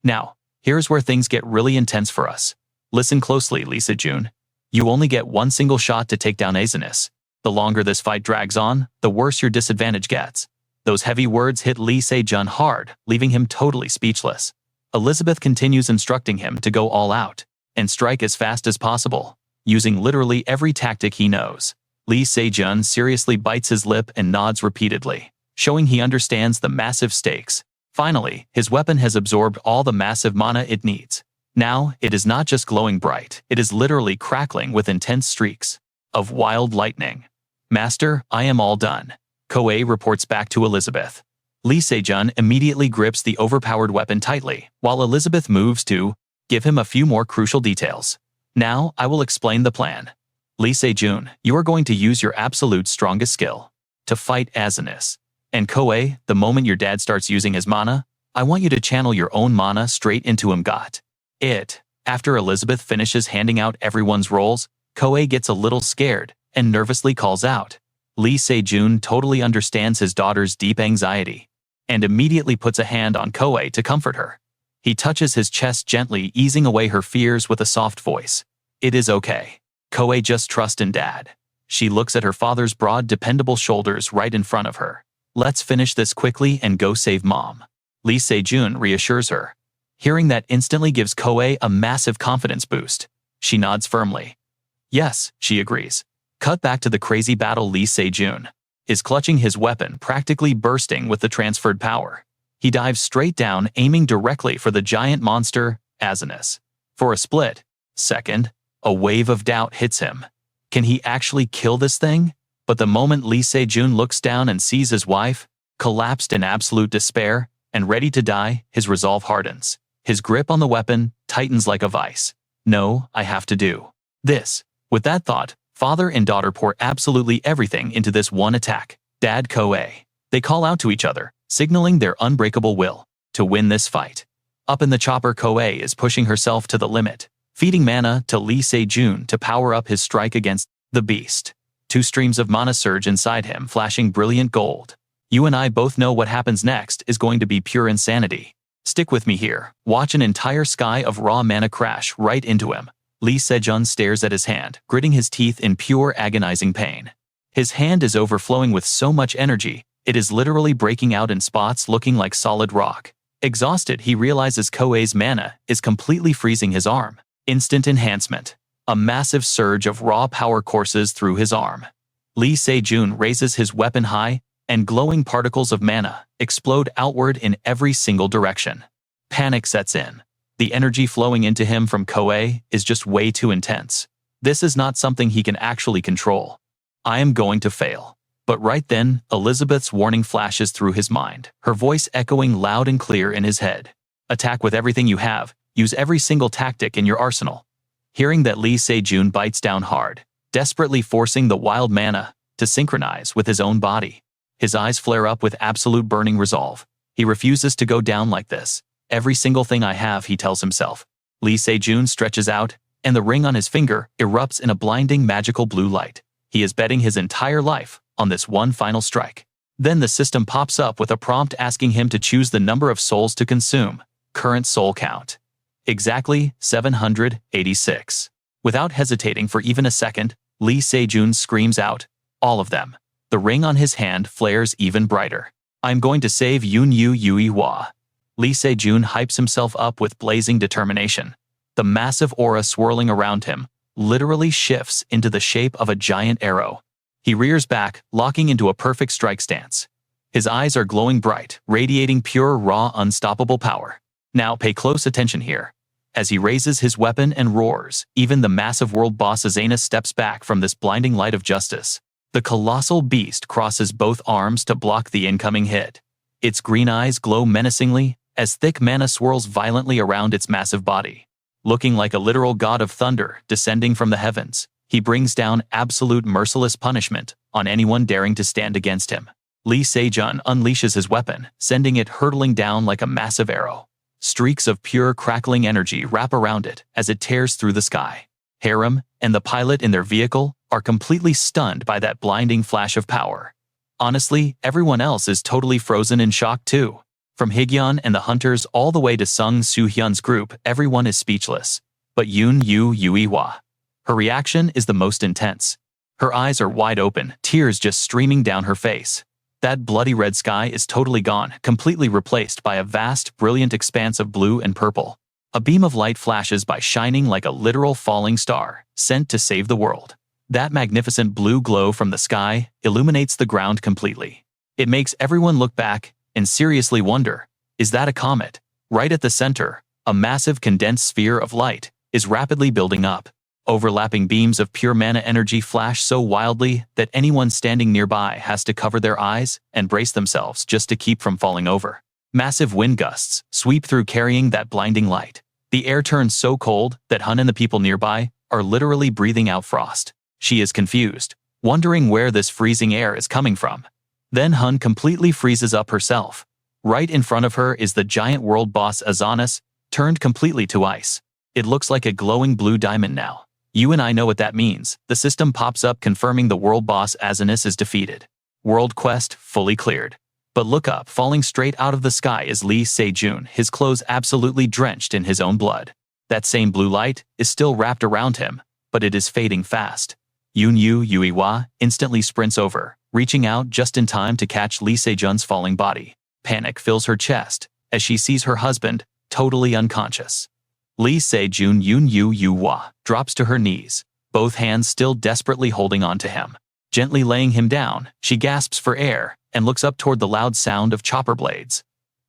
Now, here's where things get really intense for us. Listen closely, Lee Se-jun. You only get one single shot to take down SSS. The longer this fight drags on, the worse your disadvantage gets. Those heavy words hit Lee Se-jun hard, leaving him totally speechless. Elizabeth continues instructing him to go all out and strike as fast as possible, using literally every tactic he knows. Lee Se-jun seriously bites his lip and nods repeatedly, showing he understands the massive stakes. Finally, his weapon has absorbed all the massive mana it needs. Now, it is not just glowing bright, it is literally crackling with intense streaks of wild lightning. Master, I am all done. Coa reports back to Elizabeth. Lee Se-jun immediately grips the overpowered weapon tightly, while Elizabeth moves to give him a few more crucial details. Now, I will explain the plan. Lee Se-jun, you are going to use your absolute strongest skill to fight SSS. And Coa, the moment your dad starts using his mana, I want you to channel your own mana straight into him. Got it. After Elizabeth finishes handing out everyone's roles, Coa gets a little scared and nervously calls out. Lee Se-jun totally understands his daughter's deep anxiety and immediately puts a hand on Coa to comfort her. He touches his chest gently, easing away her fears with a soft voice. It is okay. Coa, just trust in Dad. She looks at her father's broad, dependable shoulders right in front of her. Let's finish this quickly and go save Mom. Lee Se-jun reassures her. Hearing that instantly gives Coa a massive confidence boost. She nods firmly. Yes, she agrees. Cut back to the crazy battle. Lee Se-jun is clutching his weapon, practically bursting with the transferred power. He dives straight down, aiming directly for the giant monster, SSS. For a split second, a wave of doubt hits him. Can he actually kill this thing? But the moment Lee Se-jun looks down and sees his wife, collapsed in absolute despair and ready to die, his resolve hardens. His grip on the weapon tightens like a vice. No, I have to do this. With that thought, father and daughter pour absolutely everything into this one attack. Dad, Coa. They call out to each other, signaling their unbreakable will to win this fight. Up in the chopper, Coa is pushing herself to the limit, feeding mana to Lee Se-jun to power up his strike against the beast. Two streams of mana surge inside him, flashing brilliant gold. You and I both know what happens next is going to be pure insanity. Stick with me here. Watch an entire sky of raw mana crash right into him. Lee Se-jun stares at his hand, gritting his teeth in pure agonizing pain. His hand is overflowing with so much energy, it is literally breaking out in spots, looking like solid rock. Exhausted, he realizes Coa's mana is completely freezing his arm. Instant enhancement. A massive surge of raw power courses through his arm. Lee Se-jun raises his weapon high, and glowing particles of mana explode outward in every single direction. Panic sets in. The energy flowing into him from Coa is just way too intense. This is not something he can actually control. I am going to fail. But right then, Elizabeth's warning flashes through his mind, her voice echoing loud and clear in his head. Attack with everything you have. Use every single tactic in your arsenal. Hearing that, Lee Se-jun bites down hard, desperately forcing the wild mana to synchronize with his own body. His eyes flare up with absolute burning resolve. He refuses to go down like this. Every single thing I have, he tells himself. Lee Se-jun stretches out, and the ring on his finger erupts in a blinding magical blue light. He is betting his entire life on this one final strike. Then the system pops up with a prompt asking him to choose the number of souls to consume. Current soul count. Exactly 786. Without hesitating for even a second, Lee Se-jun screams out, all of them. The ring on his hand flares even brighter. I'm going to save Yun Yu Yui Hua. Lee Se-jun hypes himself up with blazing determination. The massive aura swirling around him literally shifts into the shape of a giant arrow. He rears back, locking into a perfect strike stance. His eyes are glowing bright, radiating pure, raw, unstoppable power. Now pay close attention here. As he raises his weapon and roars, even the massive world boss Azana steps back from this blinding light of justice. The colossal beast crosses both arms to block the incoming hit. Its green eyes glow menacingly as thick mana swirls violently around its massive body. Looking like a literal god of thunder descending from the heavens, he brings down absolute merciless punishment on anyone daring to stand against him. Lee Se-jun unleashes his weapon, sending it hurtling down like a massive arrow. Streaks of pure crackling energy wrap around it as it tears through the sky. Harem and the pilot in their vehicle are completely stunned by that blinding flash of power. Honestly, everyone else is totally frozen in shock too. From Higyeon and the hunters all the way to Sung Soo-hyun's group, everyone is speechless. But Yun Yu Yui Hua. Her reaction is the most intense. Her eyes are wide open, tears just streaming down her face. That bloody red sky is totally gone, completely replaced by a vast, brilliant expanse of blue and purple. A beam of light flashes by shining like a literal falling star, sent to save the world. That magnificent blue glow from the sky illuminates the ground completely. It makes everyone look back and seriously wonder, is that a comet? Right at the center, a massive condensed sphere of light is rapidly building up. Overlapping beams of pure mana energy flash so wildly that anyone standing nearby has to cover their eyes and brace themselves just to keep from falling over. Massive wind gusts sweep through carrying that blinding light. The air turns so cold that Hun and the people nearby are literally breathing out frost. She is confused, wondering where this freezing air is coming from. Then Hun completely freezes up herself. Right in front of her is the giant world boss Azanis, turned completely to ice. It looks like a glowing blue diamond now. You and I know what that means. The system pops up confirming the world boss Azanis is defeated. World quest fully cleared. But look up, falling straight out of the sky is Lee Se-jun, his clothes absolutely drenched in his own blood. That same blue light is still wrapped around him, but it is fading fast. Yun Yu Yui Hua instantly sprints over, reaching out just in time to catch Lee Se-jun's falling body. Panic fills her chest as she sees her husband, totally unconscious. Lee Se-jun Yun Yu Yu Hua drops to her knees, both hands still desperately holding on to him. Gently laying him down, she gasps for air and looks up toward the loud sound of chopper blades.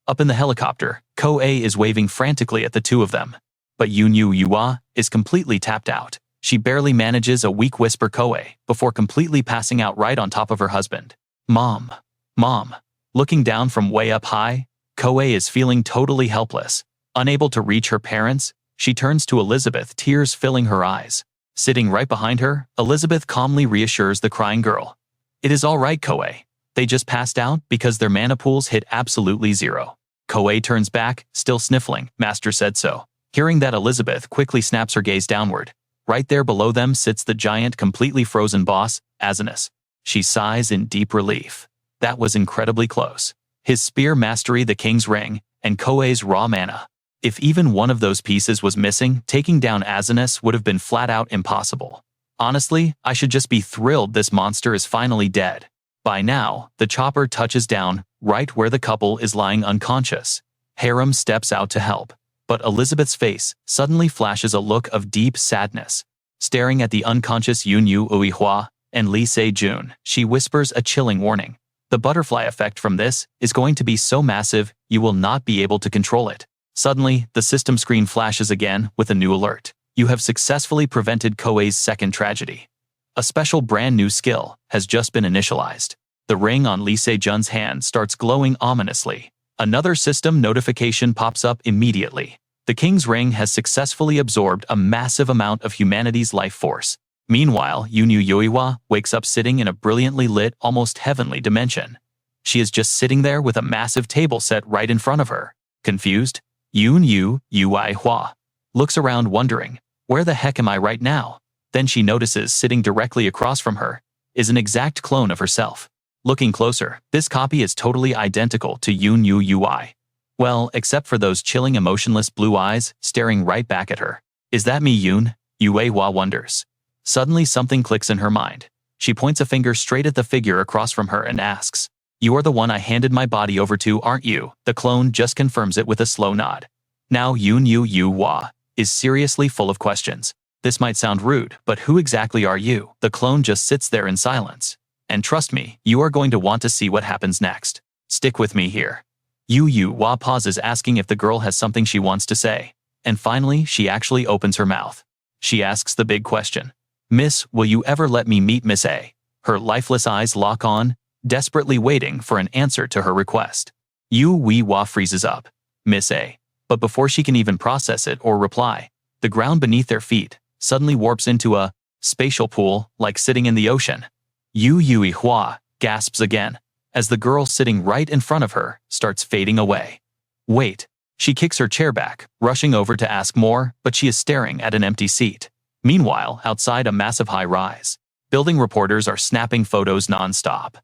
Up in the helicopter, Coa is waving frantically at the two of them. But Yun Yu Yu Hua is completely tapped out. She barely manages a weak whisper Coa before completely passing out right on top of her husband. Mom. Mom. Looking down from way up high, Coa is feeling totally helpless. Unable to reach her parents, she turns to Elizabeth, tears filling her eyes. Sitting right behind her, Elizabeth calmly reassures the crying girl. It is all right, Coa. They just passed out because their mana pools hit absolutely zero. Coa turns back, still sniffling. Master said so. Hearing that, Elizabeth quickly snaps her gaze downward. Right there below them sits the giant, completely frozen boss, Azanis. She sighs in deep relief. That was incredibly close. His spear mastery, the king's ring, and Koei's raw mana. If even one of those pieces was missing, taking down Azanis would have been flat out impossible. Honestly, I should just be thrilled this monster is finally dead. By now, the chopper touches down, right where the couple is lying unconscious. Harem steps out to help, but Elizabeth's face suddenly flashes a look of deep sadness. Staring at the unconscious Yun Yu Yui Hua and Lee Se-jun, she whispers a chilling warning. The butterfly effect from this is going to be so massive, you will not be able to control it. Suddenly, the system screen flashes again with a new alert. You have successfully prevented Koei's second tragedy. A special brand new skill has just been initialized. The ring on Lee Se-jun's hand starts glowing ominously. Another system notification pops up immediately. The king's ring has successfully absorbed a massive amount of humanity's life force. Meanwhile, Yun Yu Yui Hua wakes up sitting in a brilliantly lit, almost heavenly dimension. She is just sitting there with a massive table set right in front of her. Confused, Yun Yu Yui Hua looks around wondering, where the heck am I right now? Then she notices sitting directly across from her is an exact clone of herself. Looking closer, this copy is totally identical to Yun Yu Yui. Well, except for those chilling emotionless blue eyes staring right back at her. Is that me, Yun? Yui Hua wonders. Suddenly something clicks in her mind. She points a finger straight at the figure across from her and asks, "You are the one I handed my body over to, aren't you?" The clone just confirms it with a slow nod. Now Yu Hua is seriously full of questions. This might sound rude, but who exactly are you? The clone just sits there in silence. And trust me, you are going to want to see what happens next. Stick with me here. Yu Hua pauses, asking if the girl has something she wants to say. And finally, she actually opens her mouth. She asks the big question. "Miss, will you ever let me meet Miss A?" Her lifeless eyes lock on, desperately waiting for an answer to her request. Yu Hua freezes up. "Miss A." But before she can even process it or reply, the ground beneath their feet suddenly warps into a spatial pool, like sitting in the ocean. Yu Hua gasps again, as the girl sitting right in front of her starts fading away. Wait. She kicks her chair back, rushing over to ask more, but she is staring at an empty seat. Meanwhile, outside a massive high-rise building, reporters are snapping photos non-stop.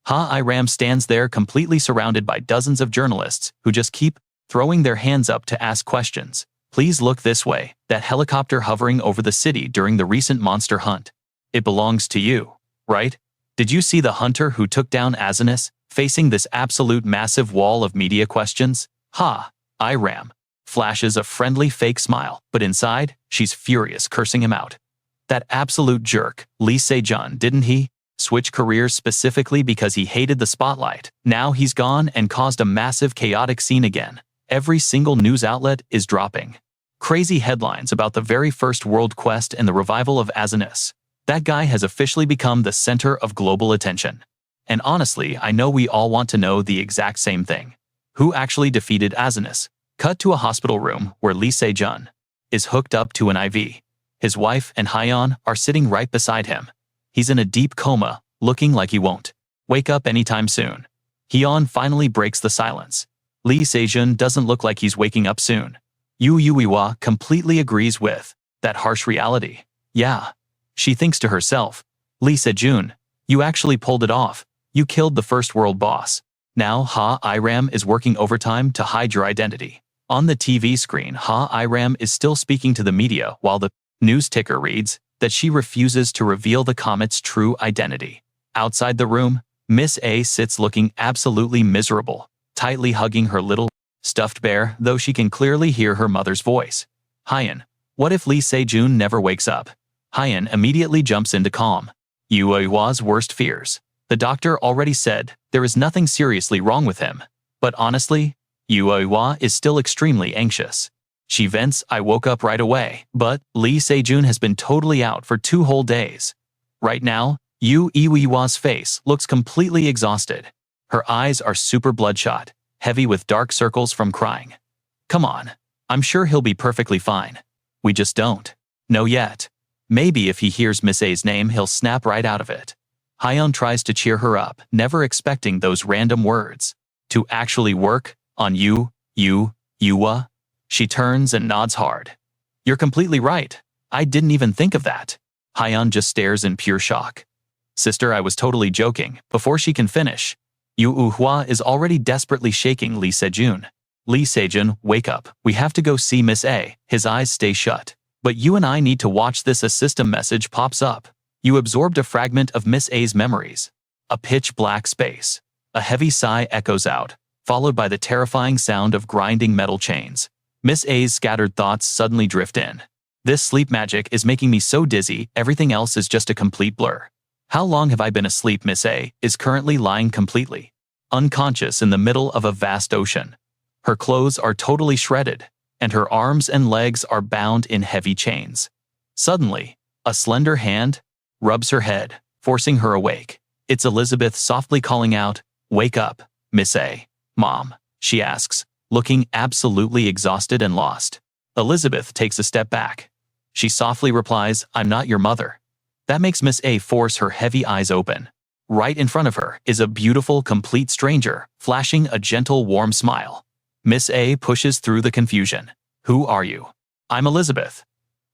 Ha-I-Ram stands there completely surrounded by dozens of journalists who just keep throwing their hands up to ask questions. "Please look this way, that helicopter hovering over the city during the recent monster hunt. It belongs to you, right? Did you see the hunter who took down Asinus, facing this absolute massive wall of media questions?" Ha-I-Ram flashes a friendly fake smile, but inside, she's furious, cursing him out. That absolute jerk, Lee Se-jun, didn't he switch careers specifically because he hated the spotlight? Now he's gone and caused a massive chaotic scene again. Every single news outlet is dropping crazy headlines about the very first world quest and the revival of Asinus. That guy has officially become the center of global attention. And honestly, I know we all want to know the exact same thing. Who actually defeated Asinus? Cut to a hospital room where Lee Se-jun is hooked up to an IV. His wife and Hyeon are sitting right beside him. He's in a deep coma, looking like he won't wake up anytime soon. Hyeon finally breaks the silence. Lee Se-jun doesn't look like he's waking up soon. Yu Hua completely agrees with that harsh reality. Yeah. She thinks to herself, "Lee Se-jun, you actually pulled it off. You killed the first world boss. Now Ha-I-Ram is working overtime to hide your identity." On the TV screen, Ha-I-Ram is still speaking to the media while the news ticker reads that she refuses to reveal the comet's true identity. Outside the room, Miss A sits looking absolutely miserable, tightly hugging her little stuffed bear, though she can clearly hear her mother's voice. "Hyeon, what if Lee Se-jun never wakes up?" Hyeon immediately jumps into calm. Yu Hua's worst fears. The doctor already said there is nothing seriously wrong with him. But honestly, Yu Hua is still extremely anxious. She vents, "I woke up right away, but Lee Se-jun has been totally out for 2 whole days." Right now, Yu Hua's face looks completely exhausted. Her eyes are super bloodshot, heavy with dark circles from crying. "Come on, I'm sure he'll be perfectly fine. We just don't know yet. Maybe if he hears Miss A's name, he'll snap right out of it." Hyeon tries to cheer her up, never expecting those random words to actually work on Yu Hua. She turns and nods hard. "You're completely right. I didn't even think of that." Hyeon just stares in pure shock. "Sister, I was totally joking." Before she can finish, Yu Hua is already desperately shaking Lee Se-jun. "Lee Se-jun, wake up. We have to go see Miss A." His eyes stay shut. "But you and I need to watch this." A system message pops up. "You absorbed a fragment of Miss A's memories." A pitch-black space. A heavy sigh echoes out, followed by the terrifying sound of grinding metal chains. Miss A's scattered thoughts suddenly drift in. "This sleep magic is making me so dizzy, everything else is just a complete blur. How long have I been asleep?" Miss A is currently lying completely unconscious in the middle of a vast ocean. Her clothes are totally shredded, and her arms and legs are bound in heavy chains. Suddenly, a slender hand rubs her head, forcing her awake. It's Elizabeth softly calling out, "Wake up, Miss A." "Mom?" she asks, looking absolutely exhausted and lost. Elizabeth takes a step back. She softly replies, "I'm not your mother." That makes Miss A force her heavy eyes open. Right in front of her is a beautiful, complete stranger, flashing a gentle, warm smile. Miss A pushes through the confusion. "Who are you?" "I'm Elizabeth."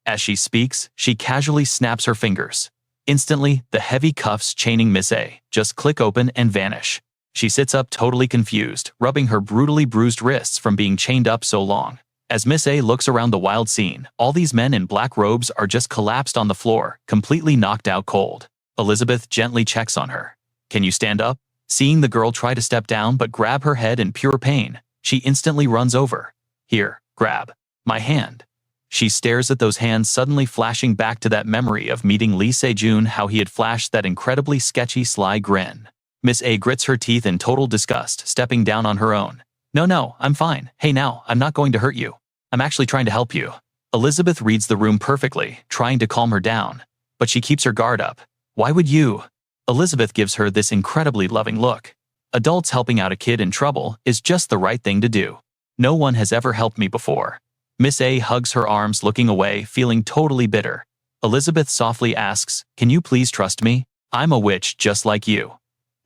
As she speaks, she casually snaps her fingers. Instantly, the heavy cuffs chaining Miss A just click open and vanish. She sits up totally confused, rubbing her brutally bruised wrists from being chained up so long. As Miss A looks around the wild scene, all these men in black robes are just collapsed on the floor, completely knocked out cold. Elizabeth gently checks on her. Can you stand up? Seeing the girl try to step down but grab her head in pure pain, she instantly runs over. Here, grab my hand. She stares at those hands, suddenly flashing back to that memory of meeting Lee Se-jun, how he had flashed that incredibly sketchy sly grin. Miss A grits her teeth in total disgust, stepping down on her own. No, I'm fine. Hey now, I'm not going to hurt you. I'm actually trying to help you. Elizabeth reads the room perfectly, trying to calm her down. But she keeps her guard up. Why would you? Elizabeth gives her this incredibly loving look. Adults helping out a kid in trouble is just the right thing to do. No one has ever helped me before. Miss A hugs her arms, looking away, feeling totally bitter. Elizabeth softly asks, can you please trust me? I'm a witch just like you.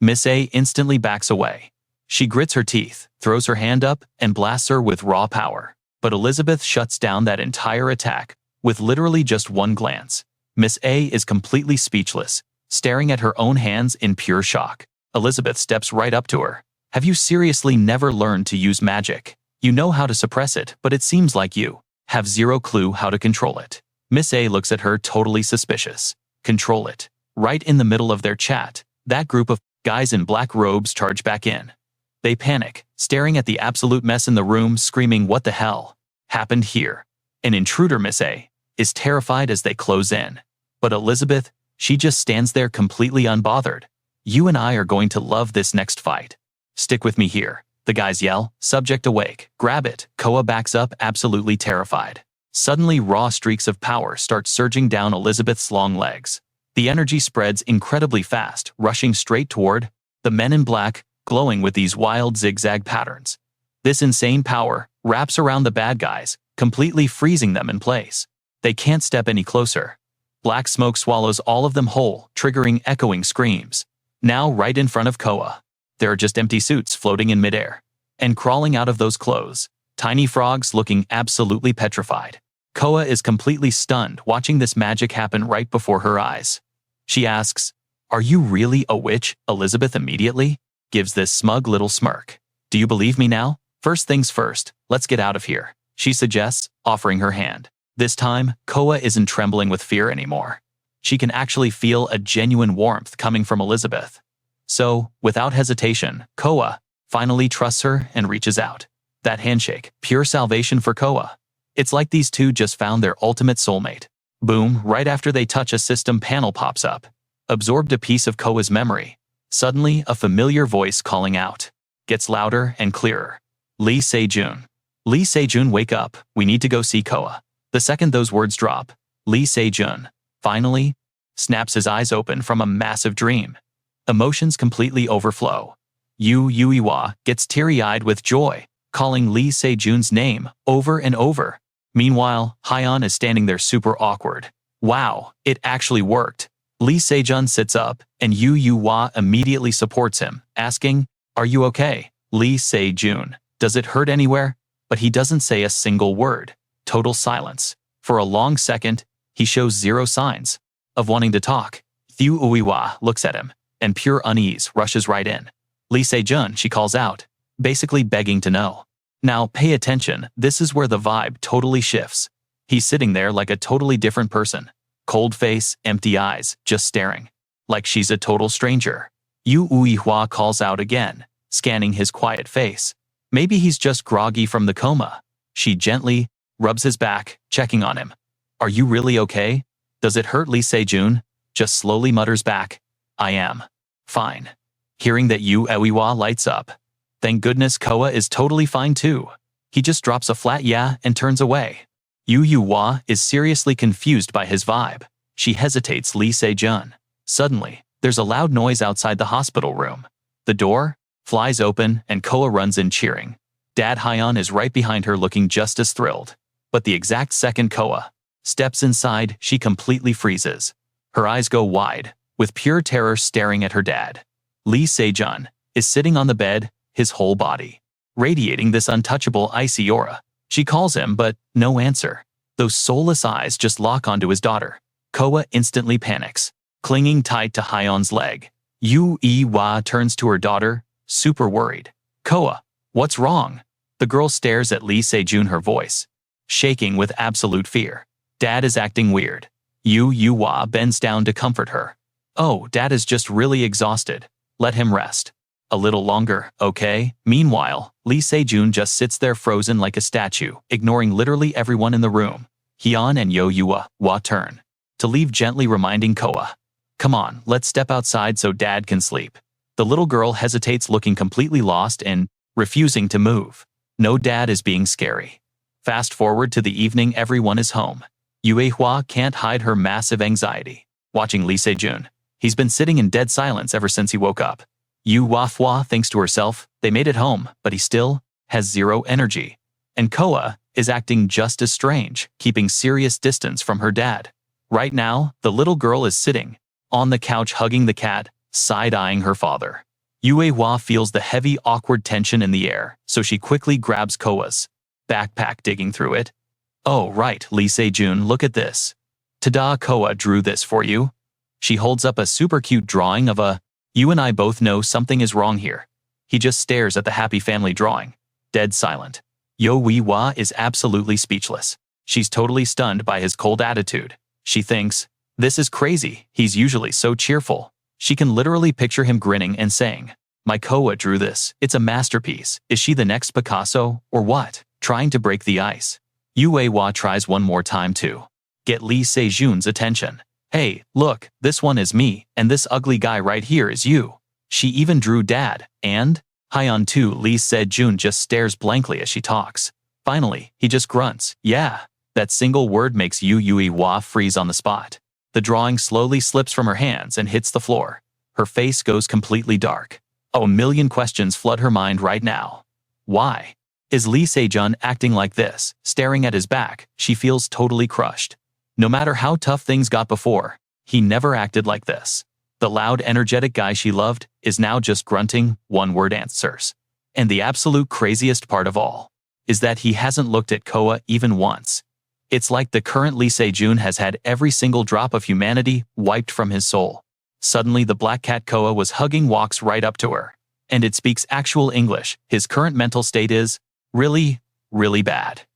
Miss A instantly backs away. She grits her teeth, throws her hand up, and blasts her with raw power. But Elizabeth shuts down that entire attack with literally just one glance. Miss A is completely speechless, staring at her own hands in pure shock. Elizabeth steps right up to her. Have you seriously never learned to use magic? You know how to suppress it, but it seems like you have zero clue how to control it. Miss A looks at her totally suspicious. Control it. Right in the middle of their chat, that group of guys in black robes charge back in. They panic, staring at the absolute mess in the room, screaming, what the hell happened here? An intruder, Miss A is terrified as they close in. But Elizabeth, she just stands there completely unbothered. You and I are going to love this next fight. Stick with me here. The guys yell, subject awake, grab it. Coa backs up, absolutely terrified. Suddenly, raw streaks of power start surging down Elizabeth's long legs. The energy spreads incredibly fast, rushing straight toward the men in black, glowing with these wild zigzag patterns. This insane power wraps around the bad guys, completely freezing them in place. They can't step any closer. Black smoke swallows all of them whole, triggering echoing screams. Now right in front of Coa, there are just empty suits floating in midair. And crawling out of those clothes, tiny frogs looking absolutely petrified. Coa is completely stunned, watching this magic happen right before her eyes. She asks, are you really a witch? Elizabeth immediately gives this smug little smirk. Do you believe me now? First things first, let's get out of here, she suggests, offering her hand. This time, Coa isn't trembling with fear anymore. She can actually feel a genuine warmth coming from Elizabeth. So, without hesitation, Coa finally trusts her and reaches out. That handshake, pure salvation for Coa. It's like these two just found their ultimate soulmate. Boom, right after they touch, a system panel pops up. Absorbed a piece of Coa's memory. Suddenly, a familiar voice calling out gets louder and clearer. Lee Se-jun. Lee Se-jun, wake up, we need to go see Coa. The second those words drop, Lee Se-jun finally snaps his eyes open from a massive dream. Emotions completely overflow. Yuiwa gets teary-eyed with joy, calling Lee Se-jun's name over and over. Meanwhile, Hyeon is standing there super awkward. Wow, it actually worked. Lee Se-jun sits up, and Yuiwa immediately supports him, asking, are you okay? Lee Se-jun, does it hurt anywhere? But he doesn't say a single word. Total silence. For a long second, he shows zero signs of wanting to talk. Yuiwa looks at him, and pure unease rushes right in. Lee Se-jun, she calls out, basically begging to know. Now pay attention, this is where the vibe totally shifts. He's sitting there like a totally different person. Cold face, empty eyes, just staring. Like she's a total stranger. Yuiwa calls out again, scanning his quiet face. Maybe he's just groggy from the coma. She gently rubs his back, checking on him. Are you really okay? Does it hurt? Lee Se-jun just slowly mutters back, I am fine. Hearing that, Yuiwa lights up. Thank goodness Coa is totally fine too. He just drops a flat yeah and turns away. Yuiwa is seriously confused by his vibe. She hesitates. Lee Se-jun. Suddenly, there's a loud noise outside the hospital room. The door flies open and Coa runs in cheering. Dad Hyeon is right behind her, looking just as thrilled. But the exact second Coa steps inside, she completely freezes. Her eyes go wide, with pure terror, staring at her dad. Lee Se-jun is sitting on the bed, his whole body radiating this untouchable icy aura. She calls him, but no answer. Those soulless eyes just lock onto his daughter. Coa instantly panics, clinging tight to Hyeon's leg. Yuiwa turns to her daughter, super worried. Coa, what's wrong? The girl stares at Lee Se-jun, her voice shaking with absolute fear. Dad is acting weird. Yuiwa bends down to comfort her. Oh, Dad is just really exhausted. Let him rest. A little longer, okay? Meanwhile, Lee Se-jun just sits there frozen like a statue, ignoring literally everyone in the room. Hyun and Yo Yua turn to leave, gently reminding Koa, "Come on, let's step outside so Dad can sleep." The little girl hesitates, looking completely lost and refusing to move. No, Dad is being scary. Fast forward to the evening, everyone is home. Yue Hua can't hide her massive anxiety, watching Lee Se-jun. He's been sitting in dead silence ever since he woke up. Yu Hua thinks to herself, they made it home, but he still has zero energy. And Koa is acting just as strange, keeping serious distance from her dad. Right now, the little girl is sitting on the couch hugging the cat, side-eyeing her father. Yue Hua feels the heavy, awkward tension in the air, so she quickly grabs Koa's backpack, digging through it. "Oh, right, Lee Se-jun, look at this. Ta-da, Koa drew this for you." She holds up a super cute drawing of a... You and I both know something is wrong here. He just stares at the happy family drawing, dead silent. Yo Hua is absolutely speechless. She's totally stunned by his cold attitude. She thinks, this is crazy, he's usually so cheerful. She can literally picture him grinning and saying, "My Koa drew this, it's a masterpiece. Is she the next Picasso, or what?" Trying to break the ice, Yue Hua tries one more time to get Lee Se-jun's attention. "Hey, look, this one is me, and this ugly guy right here is you." She even drew Dad, and Hyun too. Lee Se-jun just stares blankly as she talks. Finally, he just grunts, "Yeah." That single word makes Yue Hua freeze on the spot. The drawing slowly slips from her hands and hits the floor. Her face goes completely dark. Oh, a million questions flood her mind right now. Why is Lee Se-jun acting like this? Staring at his back, she feels totally crushed. No matter how tough things got before, he never acted like this. The loud, energetic guy she loved is now just grunting one-word answers. And the absolute craziest part of all is that he hasn't looked at Koa even once. It's like the current Lee Se-jun has had every single drop of humanity wiped from his soul. Suddenly, the black cat Koa was hugging walks right up to her. And it speaks actual English. His current mental state is really, really bad.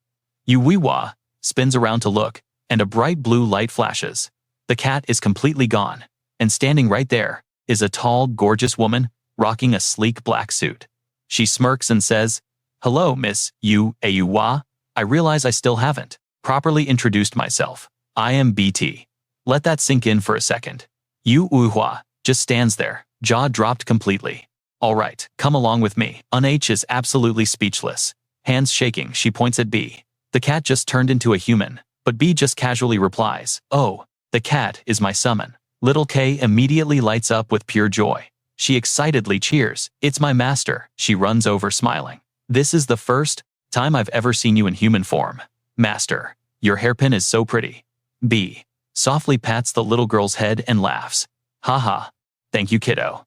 Yue Hua spins around to look, and a bright blue light flashes. The cat is completely gone, and standing right there is a tall, gorgeous woman rocking a sleek black suit. She smirks and says, "Hello, Miss Yue Hua. I realize I still haven't properly introduced myself. I am BT." Let that sink in for a second. Yue Hua just stands there, jaw dropped completely. "All right, come along with me." H is absolutely speechless. Hands shaking, she points at B. The cat just turned into a human. But B just casually replies, "Oh, the cat is my summon." Little K immediately lights up with pure joy. She excitedly cheers, "It's my master." She runs over smiling. "This is the first time I've ever seen you in human form. Master, your hairpin is so pretty." B softly pats the little girl's head and laughs. "Haha, thank you, kiddo."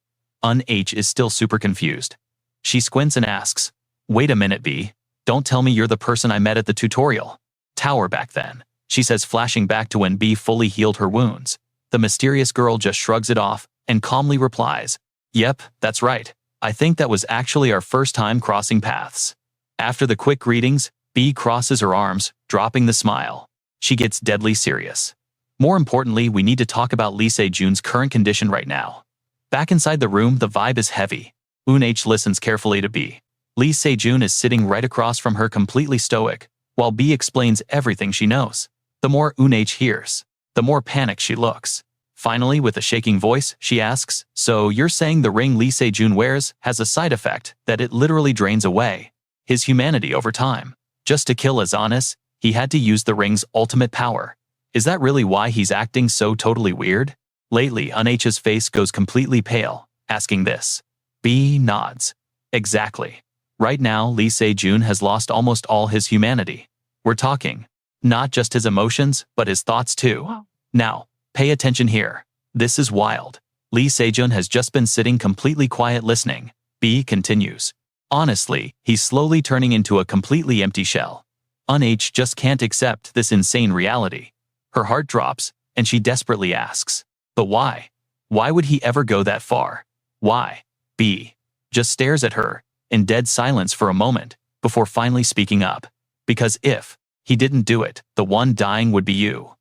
H is still super confused. She squints and asks, "Wait a minute, B. Don't tell me you're the person I met at the tutorial tower back then," she says, flashing back to when B fully healed her wounds. The mysterious girl just shrugs it off and calmly replies, "Yep, that's right. I think that was actually our first time crossing paths." After the quick greetings, B crosses her arms, dropping the smile. She gets deadly serious. More importantly, we need to talk about Lee Se-jun's current condition right now. Back inside the room, the vibe is heavy. H listens carefully to B. Lee Se-jun is sitting right across from her, completely stoic, while B explains everything she knows. The more H hears, the more panicked she looks. Finally, with a shaking voice, she asks, "So you're saying the ring Lee Se-jun wears has a side effect that it literally drains away his humanity over time? Just to kill Azanis, he had to use the ring's ultimate power. Is that really why he's acting so totally weird?" Lately, H's face goes completely pale, asking this. B nods. "Exactly. Right now, Lee Se-jun has lost almost all his humanity. We're talking not just his emotions, but his thoughts too. Now, pay attention here. This is wild. Lee Se-jun has just been sitting completely quiet listening." B continues. "Honestly, he's slowly turning into a completely empty shell." H just can't accept this insane reality. Her heart drops, and she desperately asks, "But why? Why would he ever go that far? Why?" B just stares at her in dead silence for a moment, before finally speaking up. "Because if he didn't do it, the one dying would be you,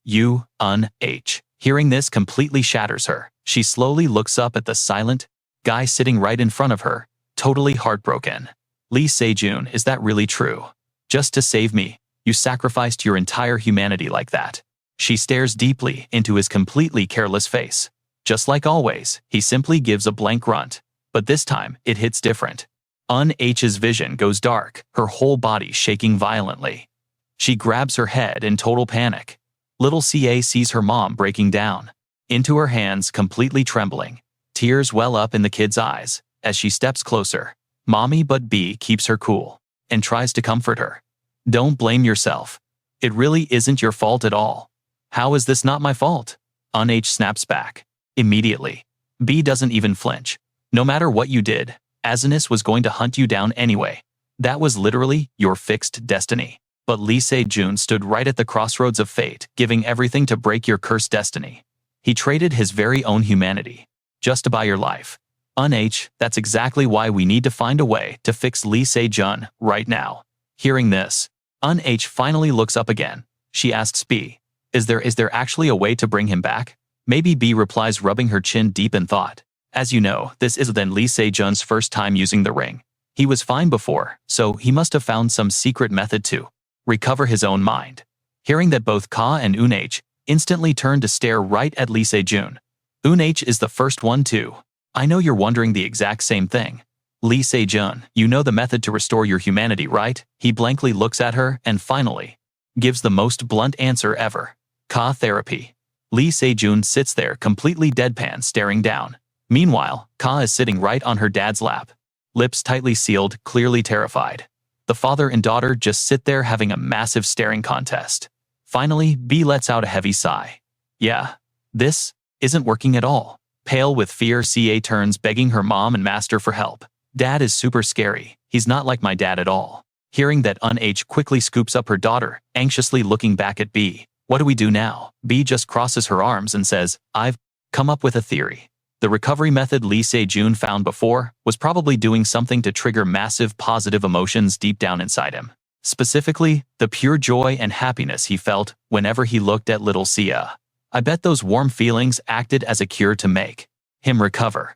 H. Hearing this completely shatters her. She slowly looks up at the silent guy sitting right in front of her, totally heartbroken. Lee Se-jun, is that really true? Just to save me, you sacrificed your entire humanity like that. She stares deeply into his completely careless face. Just like always, he simply gives a blank grunt. But this time, it hits different. H's vision goes dark, her whole body shaking violently. She grabs her head in total panic. Little Ca sees her mom breaking down. Into her hands, completely trembling. Tears well up in the kid's eyes as she steps closer. Mommy but B keeps her cool and tries to comfort her. Don't blame yourself. It really isn't your fault at all. How is this not my fault? H snaps back. Immediately. B doesn't even flinch. No matter what you did, Asinus was going to hunt you down anyway. That was literally your fixed destiny. But Lee Se-jun stood right at the crossroads of fate, giving everything to break your cursed destiny. He traded his very own humanity just to buy your life. H, that's exactly why we need to find a way to fix Lee Se-jun right now. Hearing this, H finally looks up again. She asks B, is there actually a way to bring him back? Maybe B replies, rubbing her chin deep in thought. As you know, this isn't Lee Se-jun's first time using the ring. He was fine before, so he must have found some secret method to recover his own mind. Hearing that, both Ka and H instantly turn to stare right at Lee Se-jun. H is the first one too. I know you're wondering the exact same thing. Lee Se-jun, you know the method to restore your humanity, right? He blankly looks at her and finally gives the most blunt answer ever. Ka therapy. Lee Se-jun sits there completely deadpan, staring down. Meanwhile, Ka is sitting right on her dad's lap, lips tightly sealed, clearly terrified. The father and daughter just sit there having a massive staring contest. Finally, B lets out a heavy sigh. Yeah, this isn't working at all. Pale with fear, Ca turns, begging her mom and master for help. Dad is super scary. He's not like my dad at all. Hearing that, H quickly scoops up her daughter, anxiously looking back at B. What do we do now? B just crosses her arms and says, I've come up with a theory. The recovery method Lee Se-jun found before was probably doing something to trigger massive positive emotions deep down inside him. Specifically, the pure joy and happiness he felt whenever he looked at little Sia. I bet those warm feelings acted as a cure to make him recover.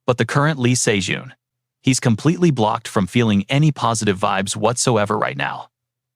But the current Lee Se-jun, he's completely blocked from feeling any positive vibes whatsoever right now.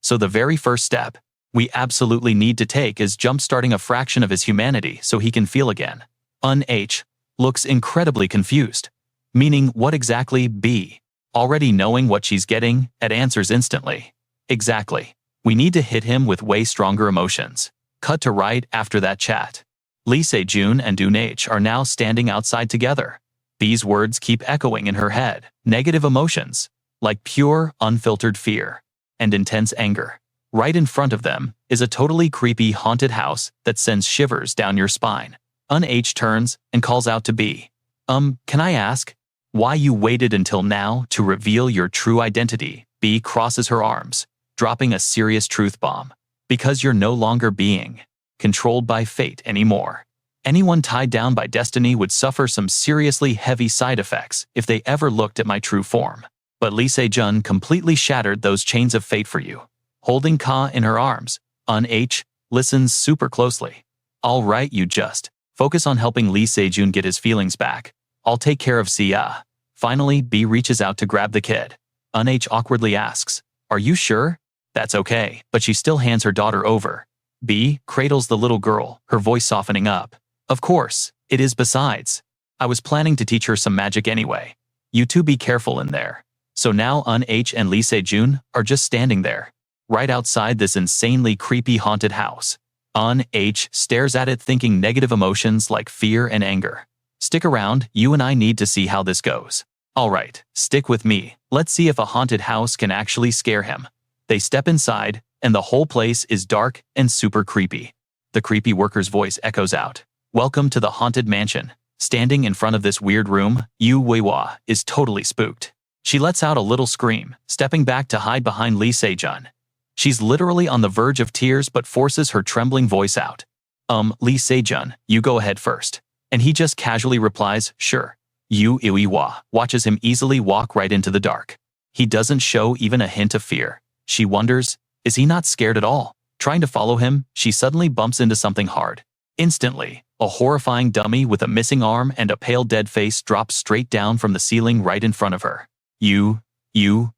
So the very first step we absolutely need to take is jump-starting a fraction of his humanity so he can feel again. H looks incredibly confused. Meaning, what exactly? B, already knowing what she's getting at, answers instantly. Exactly. We need to hit him with way stronger emotions. Cut to right after that chat. Lee Se-jun and H are now standing outside together. B's words keep echoing in her head. Negative emotions, like pure, unfiltered fear and intense anger. Right in front of them is a totally creepy haunted house that sends shivers down your spine. H turns and calls out to B. Can I ask why you waited until now to reveal your true identity? B crosses her arms, dropping a serious truth bomb. Because you're no longer being controlled by fate anymore. Anyone tied down by destiny would suffer some seriously heavy side effects if they ever looked at my true form. But Lee Se-jun completely shattered those chains of fate for you. Holding Ka in her arms, H listens super closely. All right, you just focus on helping Lee Se-jun get his feelings back. I'll take care of Sia. Finally, B reaches out to grab the kid. H awkwardly asks, are you sure? That's okay, but she still hands her daughter over. B cradles the little girl, her voice softening up. Of course, it is. Besides, I was planning to teach her some magic anyway. You two be careful in there. So now H and Lee Se-jun are just standing there, right outside this insanely creepy haunted house. H stares at it, thinking negative emotions like fear and anger. Stick around, you and I need to see how this goes. Alright, stick with me. Let's see if a haunted house can actually scare him. They step inside, and the whole place is dark and super creepy. The creepy worker's voice echoes out. Welcome to the haunted mansion. Standing in front of this weird room, Yu Weiwa is totally spooked. She lets out a little scream, stepping back to hide behind Lee Se-jun. She's literally on the verge of tears but forces her trembling voice out. Lee Se-jun, you go ahead first. And he just casually replies, sure. Yu Weiwa watches him easily walk right into the dark. He doesn't show even a hint of fear. She wonders, is he not scared at all? Trying to follow him, she suddenly bumps into something hard. Instantly, A horrifying dummy with a missing arm and a pale dead face drops straight down from the ceiling right in front of her. Hua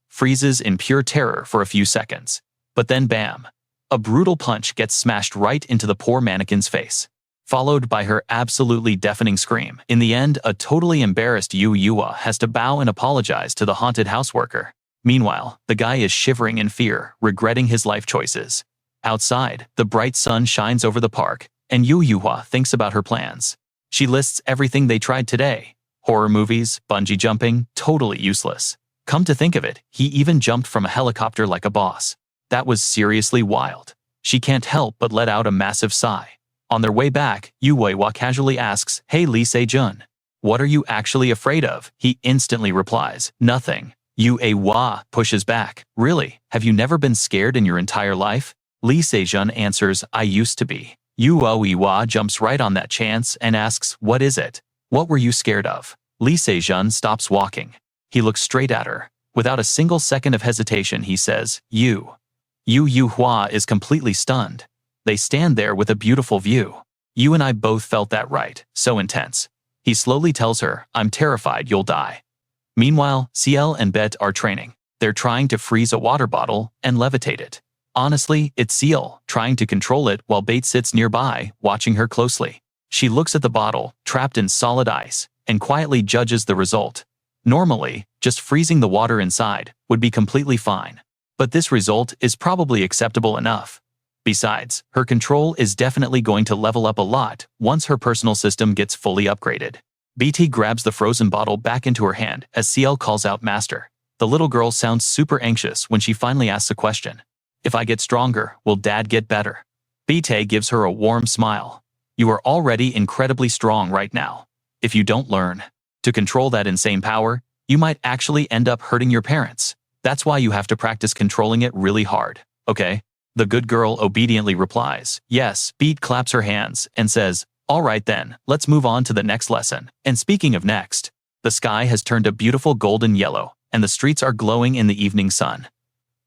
freezes in pure terror for a few seconds. But then bam! A brutal punch gets smashed right into the poor mannequin's face, followed by her absolutely deafening scream. In the end, a totally embarrassed Hua has to bow and apologize to the haunted houseworker. Meanwhile, the guy is shivering in fear, regretting his life choices. Outside, the bright sun shines over the park, and Hua thinks about her plans. She lists everything they tried today. Horror movies, bungee jumping, totally useless. Come to think of it, he even jumped from a helicopter like a boss. That was seriously wild. She can't help but let out a massive sigh. On their way back, Hua casually asks, "Hey Lee Se-jun, what are you actually afraid of?" He instantly replies, "Nothing." Hua pushes back, "Really? Have you never been scared in your entire life?" Lee Se-jun answers, "I used to be." Hua jumps right on that chance and asks, "What is it? What were you scared of?" Lee Se-jun stops walking. He looks straight at her. Without a single second of hesitation, he says, Hua is completely stunned. They stand there with a beautiful view. "You and I both felt that, right? So intense." He slowly tells her, "I'm terrified you'll die." Meanwhile, Ciel and Bet are training. They're trying to freeze a water bottle and levitate it. Honestly, it's Ciel trying to control it while Bet sits nearby, watching her closely. She looks at the bottle, trapped in solid ice, and quietly judges the result. Normally, just freezing the water inside would be completely fine. But this result is probably acceptable enough. Besides, her control is definitely going to level up a lot once her personal system gets fully upgraded. BT grabs the frozen bottle back into her hand as Ciel calls out Master. The little girl sounds super anxious when she finally asks a question. "If I get stronger, will Dad get better?" BT gives her a warm smile. "You are already incredibly strong right now. If you don't learn to control that insane power, you might actually end up hurting your parents. That's why you have to practice controlling it really hard, okay?" The good girl obediently replies, "Yes." Beat claps her hands and says, "All right then, let's move on to the next lesson." And speaking of next, the sky has turned a beautiful golden yellow, and the streets are glowing in the evening sun.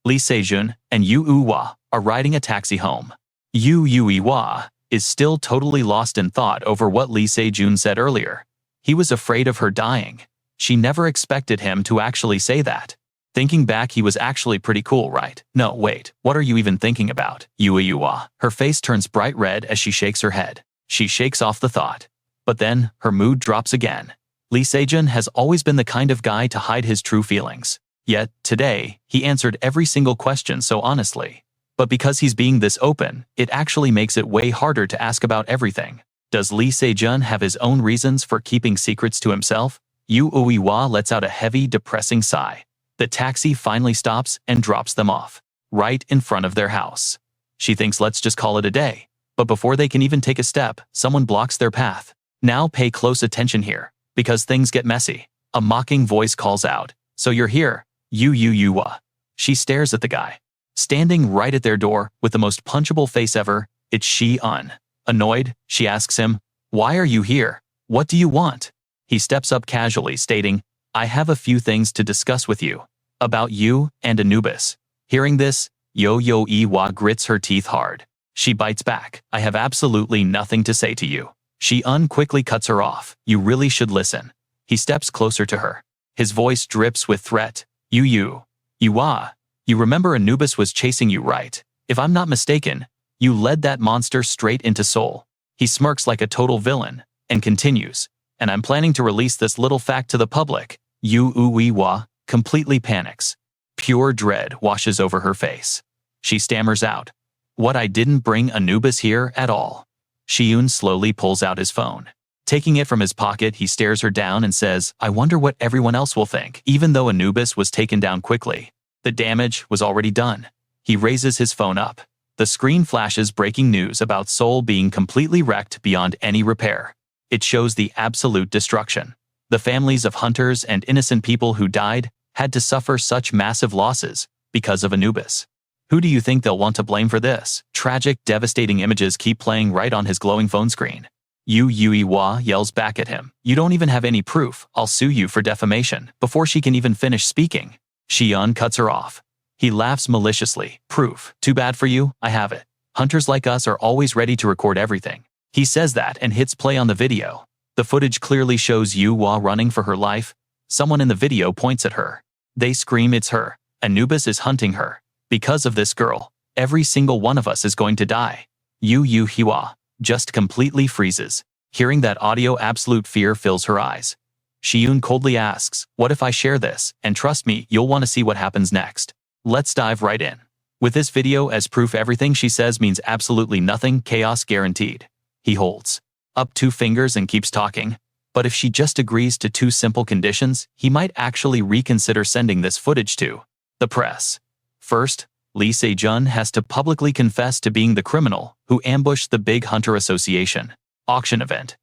Lee Se-jun and Hua are riding a taxi home. Hua is still totally lost in thought over what Lee Se-jun said earlier. He was afraid of her dying. She never expected him to actually say that. Thinking back, he was actually pretty cool, right? No, wait, what are you even thinking about? Hua. Her face turns bright red as she shakes her head. She shakes off the thought. But then, her mood drops again. Lee Se-jun has always been the kind of guy to hide his true feelings. Yet, today, he answered every single question so honestly. But because he's being this open, it actually makes it way harder to ask about everything. Does Lee Se-jun have his own reasons for keeping secrets to himself? Hua lets out a heavy, depressing sigh. The taxi finally stops and drops them off, right in front of their house. She thinks let's just call it a day. But before they can even take a step, someone blocks their path. Now pay close attention here, because things get messy. A mocking voice calls out, "So you're here, Hua." She stares at the guy, standing right at their door with the most punchable face ever. It's Shi-un. Annoyed, she asks him, "Why are you here? What do you want?" He steps up casually, stating, "I have a few things to discuss with you. About you and Anubis." Hearing this, Hua grits her teeth hard. She bites back, "I have absolutely nothing to say to you." Shi-un quickly cuts her off. "You really should listen." He steps closer to her. His voice drips with threat. Hua, you remember Anubis was chasing you, right? If I'm not mistaken, you led that monster straight into Seoul." He smirks like a total villain and continues, "And I'm planning to release this little fact to the public." Hua completely panics. Pure dread washes over her face. She stammers out, "What, I didn't bring Anubis here at all." Shi-un slowly pulls out his phone. Taking it from his pocket, he stares her down and says, "I wonder what everyone else will think." Even though Anubis was taken down quickly, the damage was already done. He raises his phone up. The screen flashes breaking news about Seoul being completely wrecked beyond any repair. It shows the absolute destruction. The families of hunters and innocent people who died had to suffer such massive losses because of Anubis. Who do you think they'll want to blame for this? Tragic, devastating images keep playing right on his glowing phone screen. Hua yells back at him, "You don't even have any proof. I'll sue you for defamation." Before she can even finish speaking, Shi-un cuts her off. He laughs maliciously. "Proof? Too bad for you, I have it." Hunters like us are always ready to record everything. He says that and hits play on the video. The footage clearly shows Yu Hua running for her life. Someone in the video points at her. They scream it's her. Anubis is hunting her. Because of this girl, every single one of us is going to die. Yu Hua just completely freezes. Hearing that audio, absolute fear fills her eyes. Shiyun coldly asks, what if I share this? And trust me, you'll want to see what happens next. Let's dive right in. With this video as proof, everything she says means absolutely nothing, chaos guaranteed. He holds up 2 fingers and keeps talking. But if she just agrees to 2 simple conditions, he might actually reconsider sending this footage to the press. First, Lee Se-jun has to publicly confess to being the criminal who ambushed the Big Hunter Association auction event.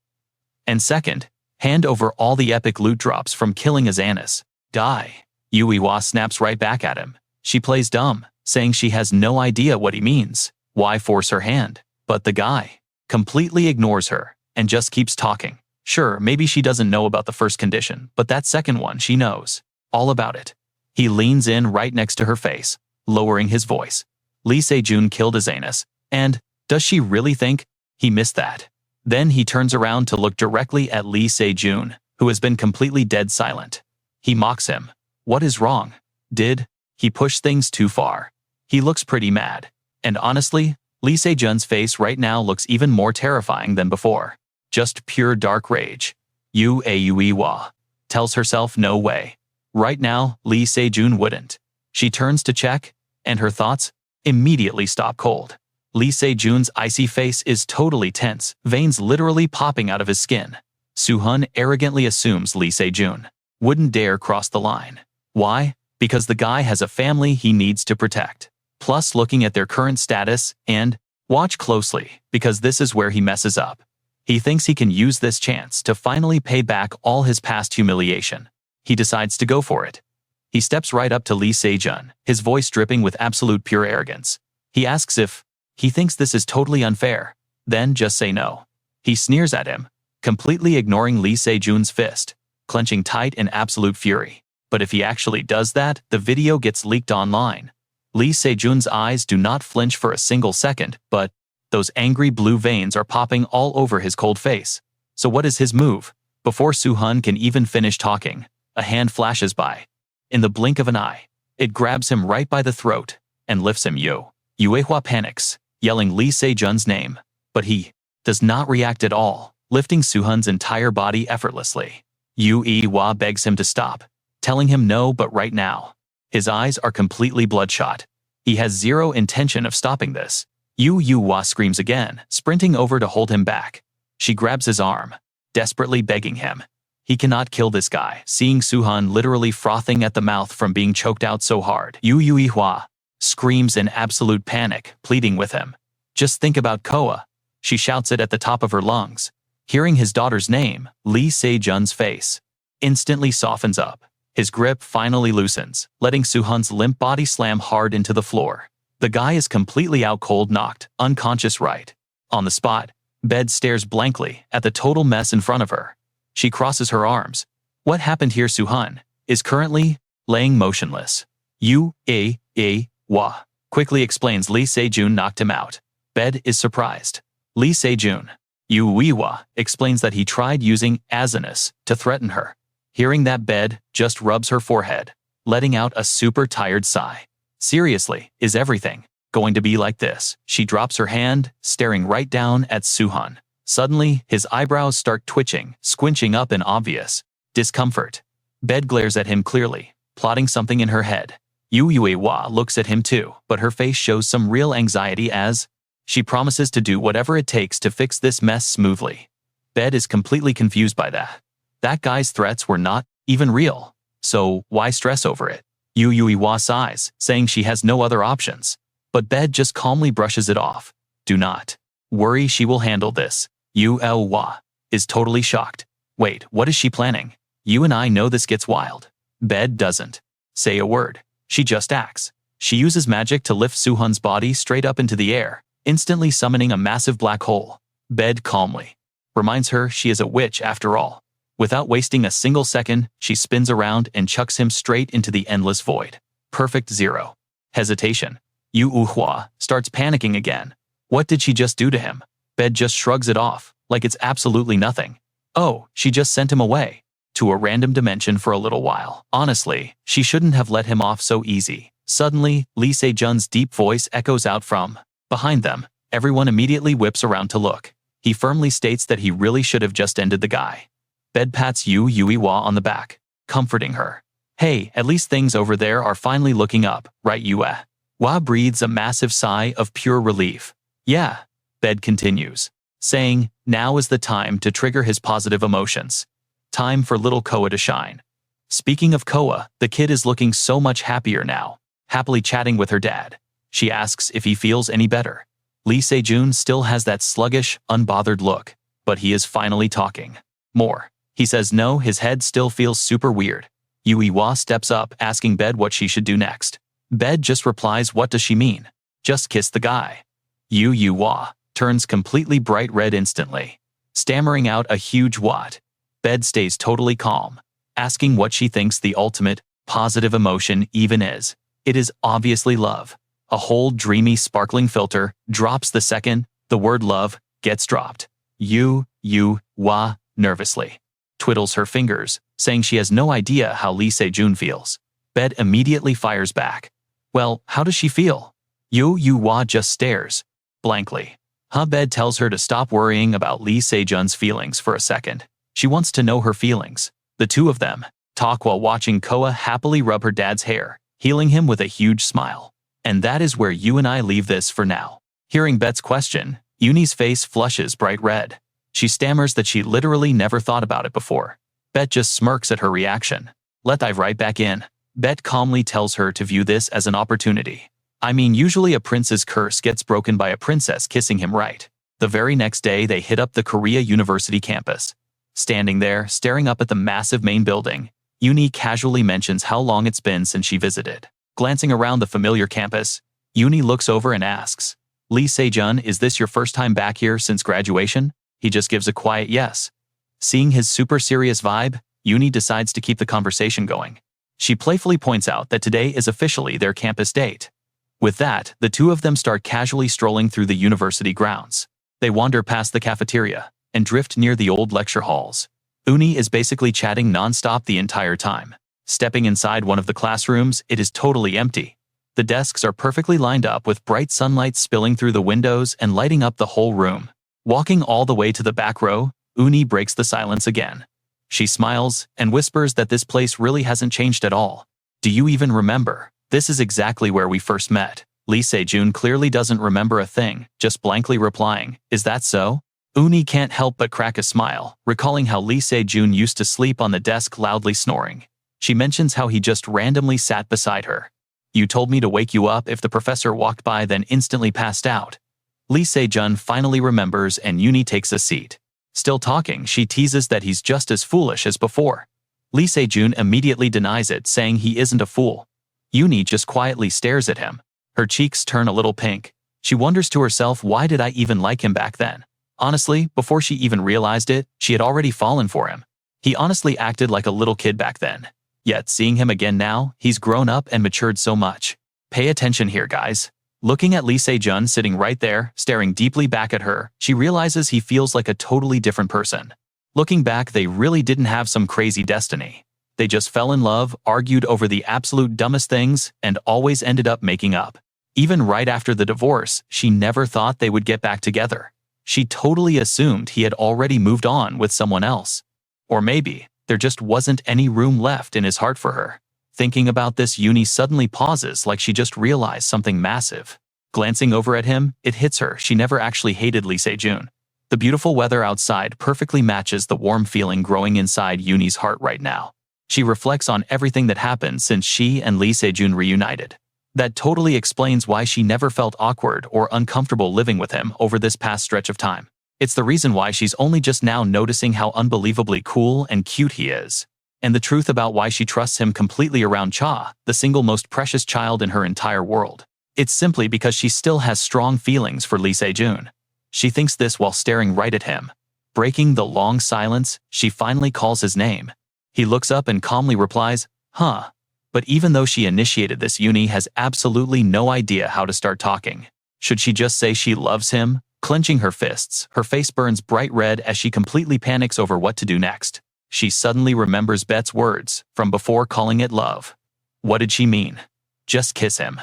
And second, hand over all the epic loot drops from killing Azanis. Die. Yu Hua snaps right back at him. She plays dumb, saying she has no idea what he means. Why force her hand? But the guy completely ignores her and just keeps talking. Sure, maybe she doesn't know about the first condition, but that second one she knows all about it. He leans in right next to her face, lowering his voice. Lee Se-jun killed Azanis, and does she really think he missed that? Then he turns around to look directly at Lee Se-jun, who has been completely dead silent. He mocks him. What is wrong? Did he push things too far? He looks pretty mad. And honestly, Lee Se-jun's face right now looks even more terrifying than before. Just pure dark rage. Yu Hua tells herself no way. Right now, Lee Se-jun wouldn't. She turns to check, and her thoughts immediately stop cold. Lee Se-jun's icy face is totally tense, veins literally popping out of his skin. Soo-hun arrogantly assumes Lee Se-jun wouldn't dare cross the line. Why? Because the guy has a family he needs to protect. Plus, looking at their current status, and watch closely, because this is where he messes up. He thinks he can use this chance to finally pay back all his past humiliation. He decides to go for it. He steps right up to Lee Se-jun, his voice dripping with absolute pure arrogance. He asks if he thinks this is totally unfair. Then just say no. He sneers at him, completely ignoring Lee Se-jun's fist, clenching tight in absolute fury. But if he actually does that, the video gets leaked online. Lee Se-jun's eyes do not flinch for a single second, but those angry blue veins are popping all over his cold face. So what is his move? Before Soo-hun can even finish talking, a hand flashes by. In the blink of an eye, it grabs him right by the throat and lifts him. Yu Hua panics, yelling Lee Se-jun's name, but he does not react at all, lifting Soo-hun's entire body effortlessly. Yu Hua begs him to stop, telling him no, but right now. His eyes are completely bloodshot. He has zero intention of stopping this. Yu Hua screams again, sprinting over to hold him back. She grabs his arm, desperately begging him. He cannot kill this guy, seeing Soo-hun literally frothing at the mouth from being choked out so hard. Yu Hua screams in absolute panic, pleading with him. Just think about Coa. She shouts it at the top of her lungs. Hearing his daughter's name, Lee Se-jun's face instantly softens up. His grip finally loosens, letting Soo-hun's limp body slam hard into the floor. The guy is completely out cold, knocked, unconscious right on the spot. Bed stares blankly at the total mess in front of her. She crosses her arms. What happened here? Soo-hun is currently laying motionless. Yu Hua quickly explains Lee Se-jun knocked him out. Bed is surprised. Lee Se-jun. Yu Hua explains that he tried using Azanis to threaten her. Hearing that, Bed just rubs her forehead, letting out a super tired sigh. Seriously, is everything going to be like this? She drops her hand, staring right down at Soo-hun. Suddenly, his eyebrows start twitching, squinching up in obvious discomfort. Bed glares at him clearly, plotting something in her head. Yu Hua looks at him too, but her face shows some real anxiety as she promises to do whatever it takes to fix this mess smoothly. Bed is completely confused by that. That guy's threats were not even real, so why stress over it? Yu Hua sighs, saying she has no other options. But Bed just calmly brushes it off. Do not worry, she will handle this. Yu Hua is totally shocked. Wait, what is she planning? You and I know this gets wild. Bed doesn't say a word. She just acts. She uses magic to lift Soo-hun's body straight up into the air, instantly summoning a massive black hole. Bed calmly reminds her she is a witch after all. Without wasting a single second, she spins around and chucks him straight into the endless void. Perfect zero hesitation. Yu Hua starts panicking again. What did she just do to him? Bed just shrugs it off, like it's absolutely nothing. Oh, she just sent him away to a random dimension for a little while. Honestly, she shouldn't have let him off so easy. Suddenly, Lee Se-jun's deep voice echoes out from behind them. Everyone immediately whips around to look. He firmly states that he really should have just ended the guy. Bed pats Yui-Wa on the back, comforting her. Hey, at least things over there are finally looking up, right Yue? Wa breathes a massive sigh of pure relief. Yeah, Bed continues, saying, now is the time to trigger his positive emotions. Time for little Coa to shine. Speaking of Coa, the kid is looking so much happier now, happily chatting with her dad. She asks if he feels any better. Lee Se-jun still has that sluggish, unbothered look, but he is finally talking. More. He says no, his head still feels super weird. Yui-Wa steps up, asking Bed what she should do next. Bed just replies, what does she mean? Just kiss the guy. Yui-Wa turns completely bright red instantly, stammering out a huge what. Bed stays totally calm, asking what she thinks the ultimate, positive emotion even is. It is obviously love. A whole dreamy, sparkling filter drops the second the word love gets dropped. Yui-Wa nervously twiddles her fingers, saying she has no idea how Lee Se-jun feels. Bed immediately fires back. Well, how does she feel? Yui-Wa just stares blankly. Bed tells her to stop worrying about Lee Se-jun's feelings for a second. She wants to know her feelings. The two of them talk while watching Coa happily rub her dad's hair, healing him with a huge smile. And that is where you and I leave this for now. Hearing Bet's question, Uni's face flushes bright red. She stammers that she literally never thought about it before. Bet just smirks at her reaction. Let dive right back in. Bet calmly tells her to view this as an opportunity. I mean, usually a prince's curse gets broken by a princess kissing him, right? The very next day they hit up the Korea University campus. Standing there, staring up at the massive main building, Uni casually mentions how long it's been since she visited. Glancing around the familiar campus, Uni looks over and asks, Lee Se-jun, is this your first time back here since graduation? He just gives a quiet yes. Seeing his super serious vibe, Uni decides to keep the conversation going. She playfully points out that today is officially their campus date. With that, the two of them start casually strolling through the university grounds. They wander past the cafeteria and drift near the old lecture halls. Uni is basically chatting nonstop the entire time. Stepping inside one of the classrooms, it is totally empty. The desks are perfectly lined up with bright sunlight spilling through the windows and lighting up the whole room. Walking all the way to the back row, Uni breaks the silence again. She smiles and whispers that this place really hasn't changed at all. Do you even remember? This is exactly where we first met. Lee Se-jun clearly doesn't remember a thing, just blankly replying, is that so? Uni can't help but crack a smile, recalling how Lee Se-jun used to sleep on the desk loudly snoring. She mentions how he just randomly sat beside her. You told me to wake you up if the professor walked by, then instantly passed out. Lee Se-jun finally remembers and Uni takes a seat. Still talking, she teases that he's just as foolish as before. Lee Se-jun immediately denies it, saying he isn't a fool. Uni just quietly stares at him. Her cheeks turn a little pink. She wonders to herself, why did I even like him back then? Honestly, before she even realized it, she had already fallen for him. He honestly acted like a little kid back then. Yet seeing him again now, he's grown up and matured so much. Pay attention here, guys. Looking at Lee Se-jun sitting right there, staring deeply back at her, she realizes he feels like a totally different person. Looking back, they really didn't have some crazy destiny. They just fell in love, argued over the absolute dumbest things, and always ended up making up. Even right after the divorce, she never thought they would get back together. She totally assumed he had already moved on with someone else. Or maybe there just wasn't any room left in his heart for her. Thinking about this, Uni suddenly pauses like she just realized something massive. Glancing over at him, it hits her she never actually hated Lee Se-jun. The beautiful weather outside perfectly matches the warm feeling growing inside Uni's heart right now. She reflects on everything that happened since she and Lee Se-jun reunited. That totally explains why she never felt awkward or uncomfortable living with him over this past stretch of time. It's the reason why she's only just now noticing how unbelievably cool and cute he is. And the truth about why she trusts him completely around Cha, the single most precious child in her entire world. It's simply because she still has strong feelings for Lee Se-jun. She thinks this while staring right at him. Breaking the long silence, she finally calls his name. He looks up and calmly replies, huh. But even though she initiated this, Uni has absolutely no idea how to start talking. Should she just say she loves him? Clenching her fists, her face burns bright red as she completely panics over what to do next. She suddenly remembers Bet's words from before, calling it love. What did she mean? Just kiss him.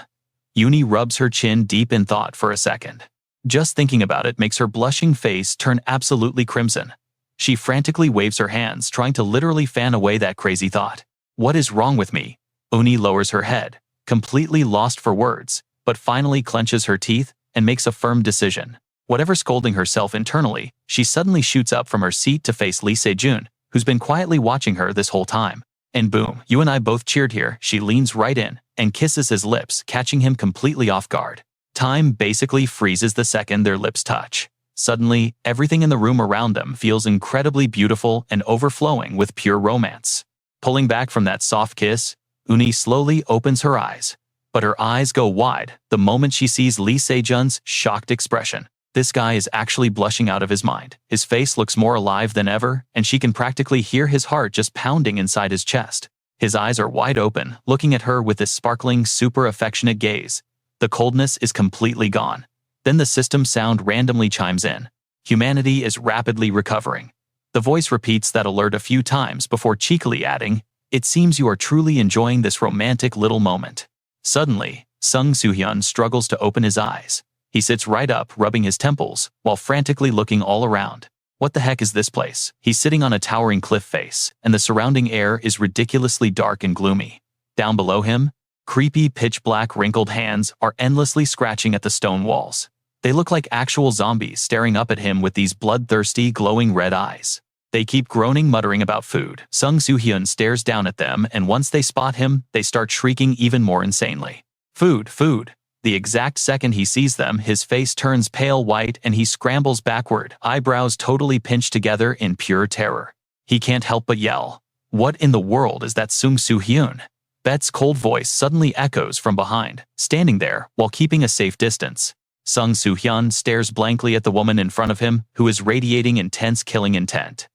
Uni rubs her chin deep in thought for a second. Just thinking about it makes her blushing face turn absolutely crimson. She frantically waves her hands, trying to literally fan away that crazy thought. What is wrong with me? Uni lowers her head, completely lost for words, but finally clenches her teeth and makes a firm decision. Whatever scolding herself internally, she suddenly shoots up from her seat to face Lee Se-jun, who's been quietly watching her this whole time. And boom, you and I both cheered here. She leans right in and kisses his lips, catching him completely off guard. Time basically freezes the second their lips touch. Suddenly, everything in the room around them feels incredibly beautiful and overflowing with pure romance. Pulling back from that soft kiss, Uni slowly opens her eyes. But her eyes go wide the moment she sees Lee Se-jun's shocked expression. This guy is actually blushing out of his mind. His face looks more alive than ever, and she can practically hear his heart just pounding inside his chest. His eyes are wide open, looking at her with this sparkling, super affectionate gaze. The coldness is completely gone. Then the system sound randomly chimes in. Humanity is rapidly recovering. The voice repeats that alert a few times before cheekily adding, "It seems you are truly enjoying this romantic little moment." Suddenly, Sung Soo-hyun struggles to open his eyes. He sits right up, rubbing his temples, while frantically looking all around. What the heck is this place? He's sitting on a towering cliff face, and the surrounding air is ridiculously dark and gloomy. Down below him, creepy pitch-black wrinkled hands are endlessly scratching at the stone walls. They look like actual zombies staring up at him with these bloodthirsty, glowing red eyes. They keep groaning, muttering about food. Sung Soo-hyun stares down at them, and once they spot him, they start shrieking even more insanely. Food, food. The exact second he sees them, his face turns pale white and he scrambles backward, eyebrows totally pinched together in pure terror. He can't help but yell, "What in the world is that, Sung Soo-hyun?" Bet's cold voice suddenly echoes from behind, standing there while keeping a safe distance. Sung Soo-hyun stares blankly at the woman in front of him, who is radiating intense killing intent.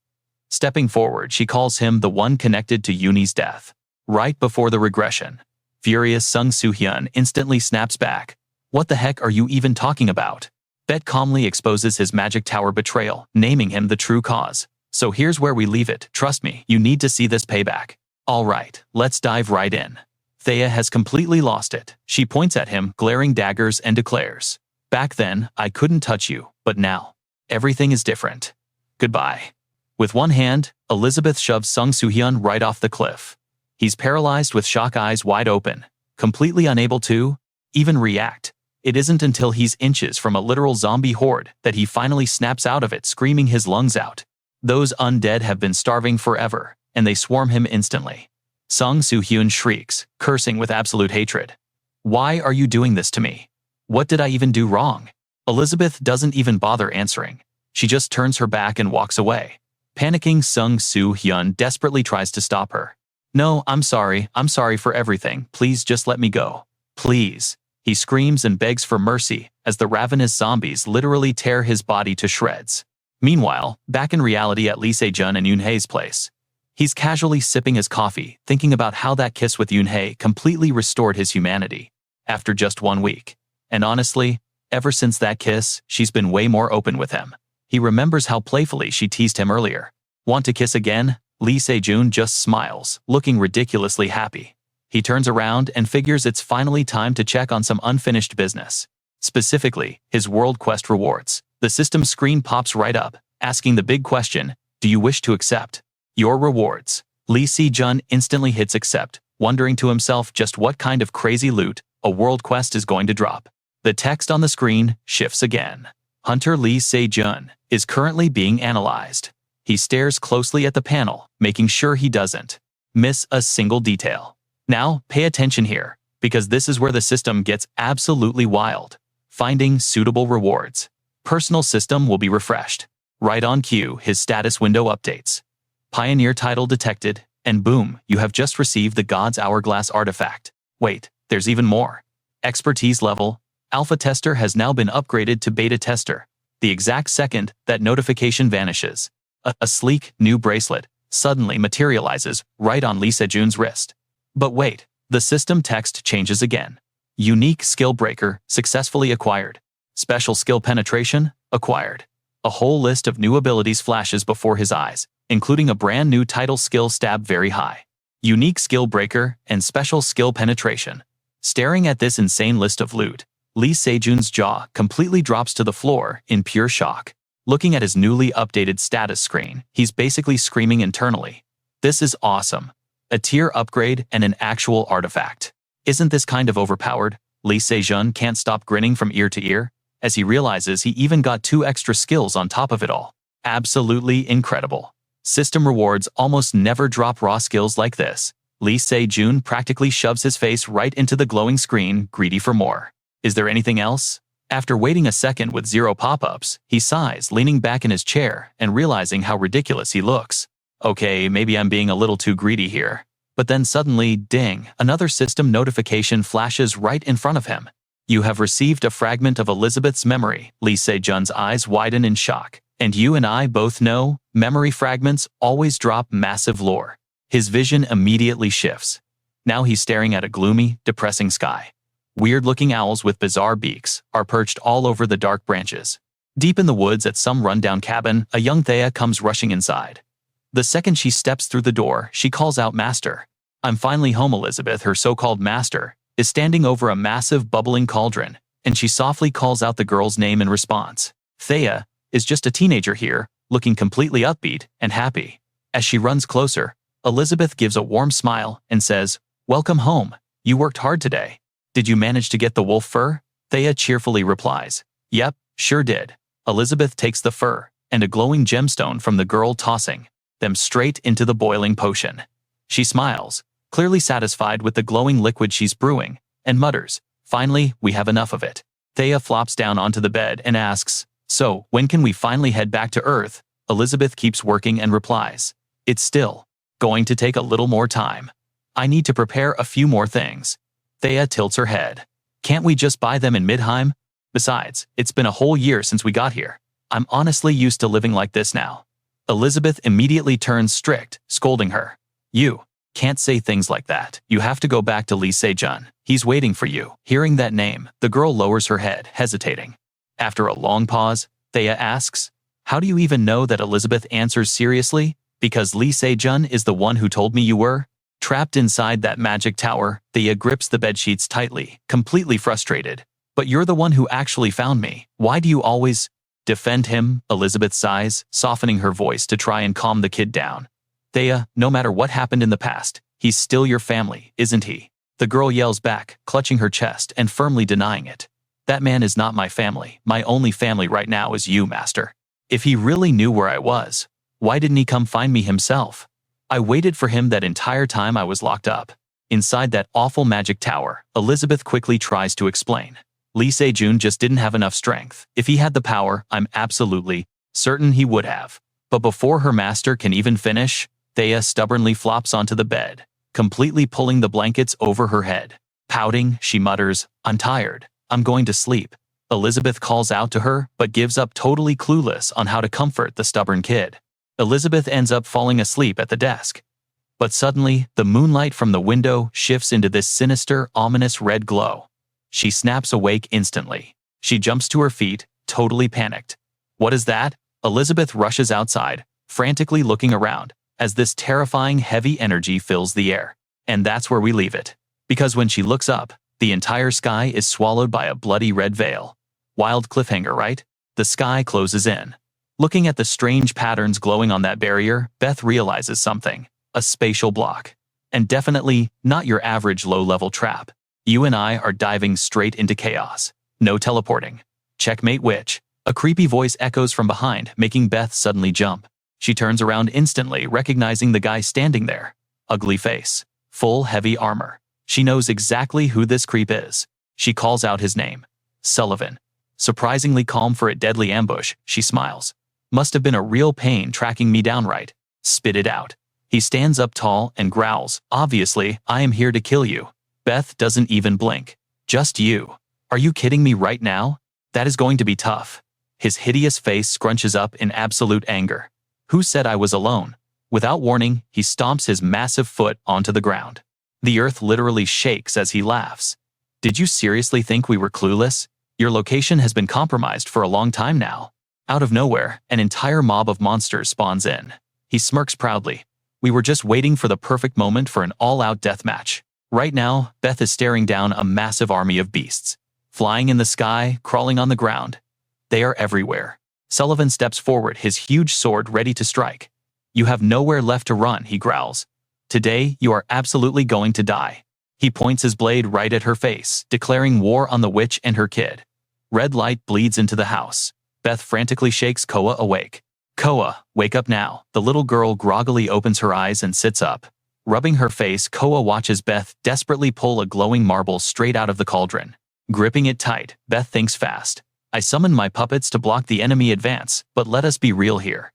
Stepping forward, she calls him the one connected to Uni's death. Right before the regression, furious Sung Soo-hyun instantly snaps back. "What the heck are you even talking about?" Bet calmly exposes his magic tower betrayal, naming him the true cause. "So here's where we leave it. Trust me, you need to see this payback." "Alright, let's dive right in." Thea has completely lost it. She points at him, glaring daggers, and declares, "Back then, I couldn't touch you, but now, everything is different. Goodbye." With one hand, Elizabeth shoves Sung Soo-hyun right off the cliff. He's paralyzed with shock, eyes wide open, completely unable to even react. It isn't until he's inches from a literal zombie horde that he finally snaps out of it, screaming his lungs out. Those undead have been starving forever, and they swarm him instantly. Sung Soo-hyun shrieks, cursing with absolute hatred. "Why are you doing this to me? What did I even do wrong?" Elizabeth doesn't even bother answering. She just turns her back and walks away. Panicking, Sung Soo-hyun desperately tries to stop her. "No, I'm sorry for everything. Please just let me go. Please." He screams and begs for mercy as the ravenous zombies literally tear his body to shreds. Meanwhile, back in reality at Lee Se-jun and Yoon-hae's place, he's casually sipping his coffee, thinking about how that kiss with Yoon-hae completely restored his humanity after just 1 week. And honestly, ever since that kiss, she's been way more open with him. He remembers how playfully she teased him earlier. "Want to kiss again?" Lee Se-jun just smiles, looking ridiculously happy. He turns around and figures it's finally time to check on some unfinished business. Specifically, his World Quest rewards. The system screen pops right up, asking the big question, "Do you wish to accept your rewards?" Lee Se-jun instantly hits accept, wondering to himself just what kind of crazy loot a World Quest is going to drop. The text on the screen shifts again. Hunter Lee Se-jun is currently being analyzed. He stares closely at the panel, making sure he doesn't miss a single detail. Now, pay attention here, because this is where the system gets absolutely wild. Finding suitable rewards. Personal system will be refreshed. Right on cue, his status window updates. Pioneer title detected, and boom, you have just received the God's Hourglass artifact. Wait, there's even more. Expertise level. Alpha tester has now been upgraded to beta tester. The exact second that notification vanishes, a sleek, new bracelet suddenly materializes right on Lee Se-jun's wrist. But wait, the system text changes again. Unique skill breaker successfully acquired. Special skill penetration acquired. A whole list of new abilities flashes before his eyes, including a brand new title skill stab very high, unique skill breaker, and special skill penetration. Staring at this insane list of loot, Lee Se-jun's jaw completely drops to the floor in pure shock. Looking at his newly updated status screen, he's basically screaming internally. This is awesome. A tier upgrade and an actual artifact. Isn't this kind of overpowered? Lee Se-jun can't stop grinning from ear to ear, as he realizes he even got 2 extra skills on top of it all. Absolutely incredible. System rewards almost never drop raw skills like this. Lee Se-jun practically shoves his face right into the glowing screen, greedy for more. Is there anything else? After waiting a second with 0 pop-ups, he sighs, leaning back in his chair and realizing how ridiculous he looks. Okay, maybe I'm being a little too greedy here. But then suddenly, ding, another system notification flashes right in front of him. You have received a fragment of Elizabeth's memory. Lee Se-jun's eyes widen in shock. And you and I both know, memory fragments always drop massive lore. His vision immediately shifts. Now he's staring at a gloomy, depressing sky. Weird-looking owls with bizarre beaks are perched all over the dark branches. Deep in the woods at some rundown cabin, a young Thea comes rushing inside. The second she steps through the door, she calls out, "Master." "I'm finally home." Elizabeth, her so-called master, is standing over a massive bubbling cauldron, and she softly calls out the girl's name in response. Thea is just a teenager here, looking completely upbeat and happy. As she runs closer, Elizabeth gives a warm smile and says, "Welcome home. You worked hard today. Did you manage to get the wolf fur?" Thea cheerfully replies, "Yep, sure did." Elizabeth takes the fur and a glowing gemstone from the girl, tossing them straight into the boiling potion. She smiles, clearly satisfied with the glowing liquid she's brewing, and mutters, "Finally, we have enough of it." Thea flops down onto the bed and asks, "So, when can we finally head back to Earth?" Elizabeth keeps working and replies, "It's still going to take a little more time. I need to prepare a few more things." Thea tilts her head. "Can't we just buy them in Midheim? Besides, it's been a whole year since we got here. I'm honestly used to living like this now." Elizabeth immediately turns strict, scolding her. "You can't say things like that. You have to go back to Lee Se-jun. He's waiting for you." Hearing that name, the girl lowers her head, hesitating. After a long pause, Thea asks, "How do you even know that?" Elizabeth answers seriously, "Because Lee Se-jun is the one who told me you were." Trapped inside that magic tower, Thea grips the bedsheets tightly, completely frustrated. "But you're the one who actually found me. Why do you always defend him?" Elizabeth sighs, softening her voice to try and calm the kid down. "Thea, no matter what happened in the past, he's still your family, isn't he?" The girl yells back, clutching her chest and firmly denying it. "That man is not my family. My only family right now is you, Master. If he really knew where I was, why didn't he come find me himself? I waited for him that entire time I was locked up inside that awful magic tower." Elizabeth quickly tries to explain. "Lee Se-jun just didn't have enough strength. If he had the power, I'm absolutely certain he would have." But before her master can even finish, Thea stubbornly flops onto the bed, completely pulling the blankets over her head. Pouting, she mutters, "I'm tired. I'm going to sleep." Elizabeth calls out to her, but gives up, totally clueless on how to comfort the stubborn kid. Elizabeth ends up falling asleep at the desk. But suddenly, the moonlight from the window shifts into this sinister, ominous red glow. She snaps awake instantly. She jumps to her feet, totally panicked. "What is that?" Elizabeth rushes outside, frantically looking around, as this terrifying heavy energy fills the air. And that's where we leave it. Because when she looks up, the entire sky is swallowed by a bloody red veil. Wild cliffhanger, right? The sky closes in. Looking at the strange patterns glowing on that barrier, Beth realizes something. A spatial block. And definitely not your average low-level trap. You and I are diving straight into chaos. No teleporting. Checkmate, witch. A creepy voice echoes from behind, making Beth suddenly jump. She turns around instantly, recognizing the guy standing there. Ugly face. Full heavy armor. She knows exactly who this creep is. She calls out his name. Sullivan. Surprisingly calm for a deadly ambush, she smiles. "Must have been a real pain tracking me down, right?" "Spit it out." He stands up tall and growls, "Obviously, I am here to kill you." Beth doesn't even blink. "Just you? Are you kidding me right now? That is going to be tough." His hideous face scrunches up in absolute anger. "Who said I was alone?" Without warning, he stomps his massive foot onto the ground. The earth literally shakes as he laughs. "Did you seriously think we were clueless? Your location has been compromised for a long time now. Out of nowhere, an entire mob of monsters spawns in. He smirks proudly. We were just waiting for the perfect moment for an all-out deathmatch. Right now, Beth is staring down a massive army of beasts. Flying in the sky, crawling on the ground. They are everywhere. Sullivan steps forward, his huge sword ready to strike. You have nowhere left to run, he growls. Today, you are absolutely going to die. He points his blade right at her face, declaring war on the witch and her kid. Red light bleeds into the house. Beth frantically shakes Coa awake. Coa, wake up now. The little girl groggily opens her eyes and sits up. Rubbing her face, Coa watches Beth desperately pull a glowing marble straight out of the cauldron. Gripping it tight, Beth thinks fast. I summon my puppets to block the enemy advance, but let us be real here.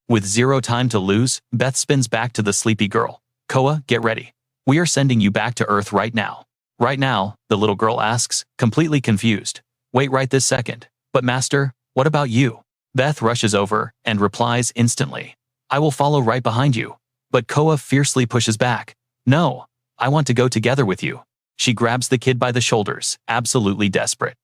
With zero time to lose, Beth spins back to the sleepy girl. Coa, get ready. We are sending you back to Earth right now. Right now, the little girl asks, completely confused. Wait right this second. But Master, what about you? Beth rushes over and replies instantly. I will follow right behind you. But Coa fiercely pushes back. No, I want to go together with you. She grabs the kid by the shoulders, absolutely desperate.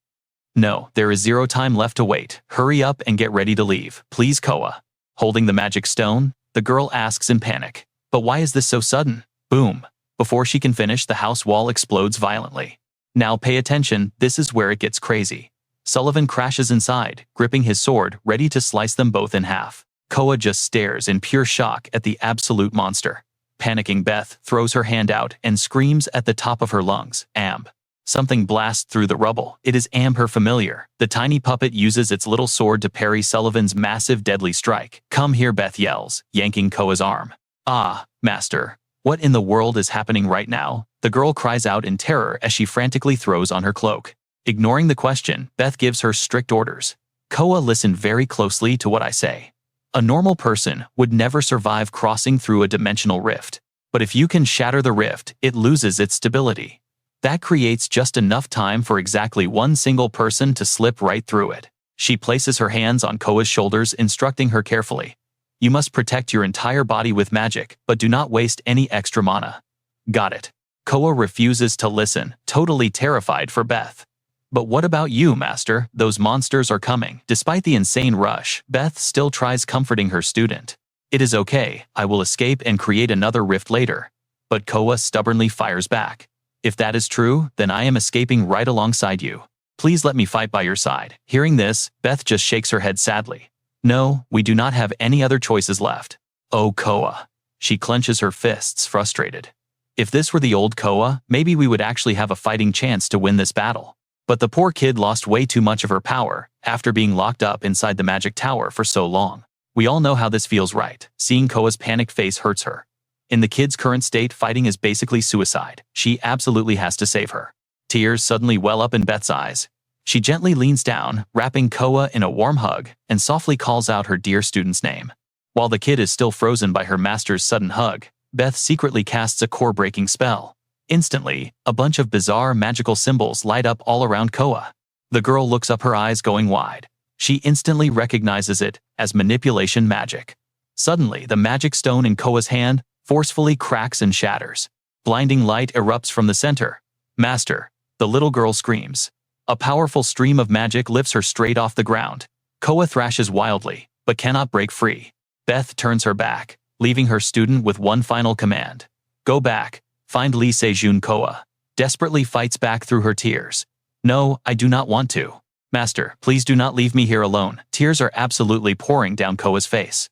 No, there is zero time left to wait. Hurry up and get ready to leave, please Coa. Holding the magic stone, the girl asks in panic. But why is this so sudden? Boom. Before she can finish, the house wall explodes violently. Now pay attention, this is where it gets crazy. Sullivan crashes inside, gripping his sword, ready to slice them both in half. Coa just stares in pure shock at the absolute monster. Panicking Beth throws her hand out and screams at the top of her lungs, Amb. Something blasts through the rubble. It is Amb, her familiar. The tiny puppet uses its little sword to parry Sullivan's massive deadly strike. Come here, Beth yells, yanking Coa's arm. Ah, Master. What in the world is happening right now? The girl cries out in terror as she frantically throws on her cloak. Ignoring the question, Beth gives her strict orders. Coa, listen very closely to what I say. A normal person would never survive crossing through a dimensional rift. But if you can shatter the rift, it loses its stability. That creates just enough time for exactly one single person to slip right through it. She places her hands on Coa's shoulders, instructing her carefully. You must protect your entire body with magic, but do not waste any extra mana. Got it. Coa refuses to listen, totally terrified for Beth. But what about you, Master? Those monsters are coming. Despite the insane rush, Beth still tries comforting her student. It is okay, I will escape and create another rift later. But Coa stubbornly fires back. If that is true, then I am escaping right alongside you. Please let me fight by your side. Hearing this, Beth just shakes her head sadly. No, we do not have any other choices left. Oh, Coa. She clenches her fists, frustrated. If this were the old Coa, maybe we would actually have a fighting chance to win this battle. But the poor kid lost way too much of her power after being locked up inside the magic tower for so long. We all know how this feels, right? Seeing Coa's panicked face hurts her. In the kid's current state, fighting is basically suicide. She absolutely has to save her. Tears suddenly well up in Beth's eyes. She gently leans down, wrapping Coa in a warm hug, and softly calls out her dear student's name. While the kid is still frozen by her master's sudden hug, Beth secretly casts a core-breaking spell. Instantly, a bunch of bizarre magical symbols light up all around Coa. The girl looks up, her eyes going wide. She instantly recognizes it as manipulation magic. Suddenly, the magic stone in Coa's hand forcefully cracks and shatters. Blinding light erupts from the center. Master, the little girl screams. A powerful stream of magic lifts her straight off the ground. Coa thrashes wildly, but cannot break free. Beth turns her back, leaving her student with one final command. Go back, find Lee Se-jun. Coa desperately fights back through her tears. No, I do not want to. Master, please do not leave me here alone. Tears are absolutely pouring down Coa's face.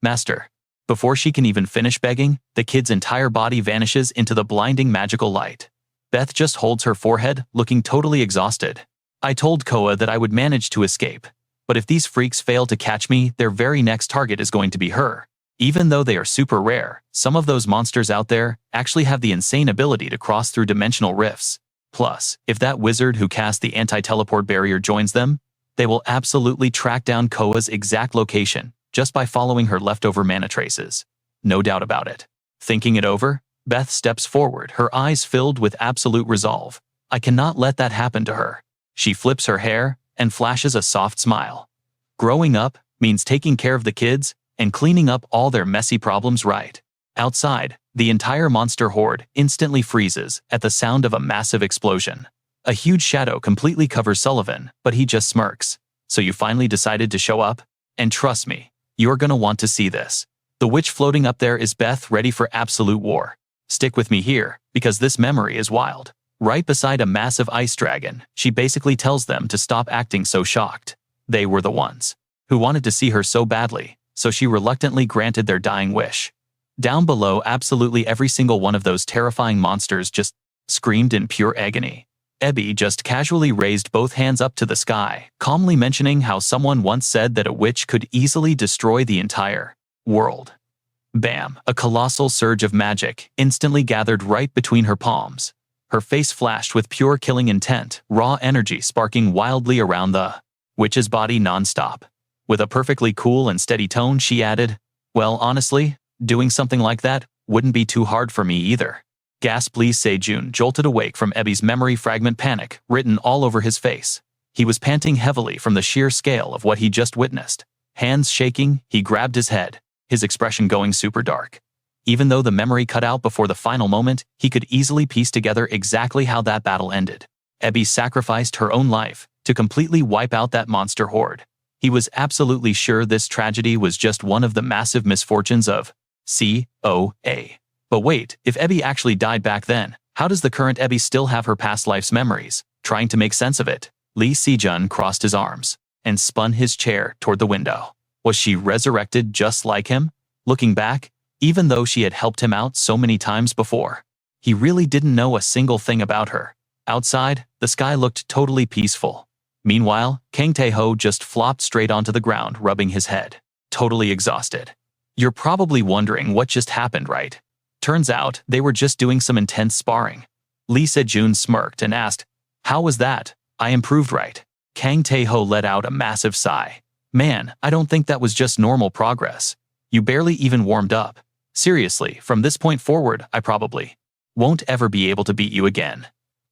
Master. Before she can even finish begging, the kid's entire body vanishes into the blinding magical light. Beth just holds her forehead, looking totally exhausted. I told Coa that I would manage to escape. But if these freaks fail to catch me, their very next target is going to be her. Even though they are super rare, some of those monsters out there actually have the insane ability to cross through dimensional rifts. Plus, if that wizard who cast the anti-teleport barrier joins them, they will absolutely track down Coa's exact location just by following her leftover mana traces. No doubt about it. Thinking it over, Beth steps forward, her eyes filled with absolute resolve. I cannot let that happen to her. She flips her hair and flashes a soft smile. Growing up means taking care of the kids and cleaning up all their messy problems right. Outside, the entire monster horde instantly freezes at the sound of a massive explosion. A huge shadow completely covers Sullivan, but he just smirks. So you finally decided to show up? And trust me, you're gonna want to see this. The witch floating up there is Beth, ready for absolute war. Stick with me here, because this memory is wild. Right beside a massive ice dragon, she basically tells them to stop acting so shocked. They were the ones who wanted to see her so badly, so she reluctantly granted their dying wish. Down below, absolutely every single one of those terrifying monsters just screamed in pure agony. Ebby just casually raised both hands up to the sky, calmly mentioning how someone once said that a witch could easily destroy the entire world. Bam! A colossal surge of magic instantly gathered right between her palms. Her face flashed with pure killing intent, raw energy sparking wildly around the witch's body non-stop. With a perfectly cool and steady tone, she added, "Well, honestly, doing something like that wouldn't be too hard for me either." Gasped Lee Se-jun, jolted awake from Ebby's memory fragment, panic written all over his face. He was panting heavily from the sheer scale of what he just witnessed. Hands shaking, he grabbed his head, his expression going super dark. Even though the memory cut out before the final moment, he could easily piece together exactly how that battle ended. Ebby sacrificed her own life to completely wipe out that monster horde. He was absolutely sure this tragedy was just one of the massive misfortunes of Coa. But wait, if Ebby actually died back then, how does the current Ebby still have her past life's memories? Trying to make sense of it, Lee Se-jun crossed his arms and spun his chair toward the window. Was she resurrected just like him? Looking back, even though she had helped him out so many times before, he really didn't know a single thing about her. Outside, the sky looked totally peaceful. Meanwhile, Kang Tae-ho just flopped straight onto the ground, rubbing his head, totally exhausted. You're probably wondering what just happened, right? Turns out, they were just doing some intense sparring. Lee Se-jun smirked and asked, "How was that? I improved, right?" Kang Tae-ho let out a massive sigh. "Man, I don't think that was just normal progress. You barely even warmed up. Seriously, from this point forward, I probably won't ever be able to beat you again."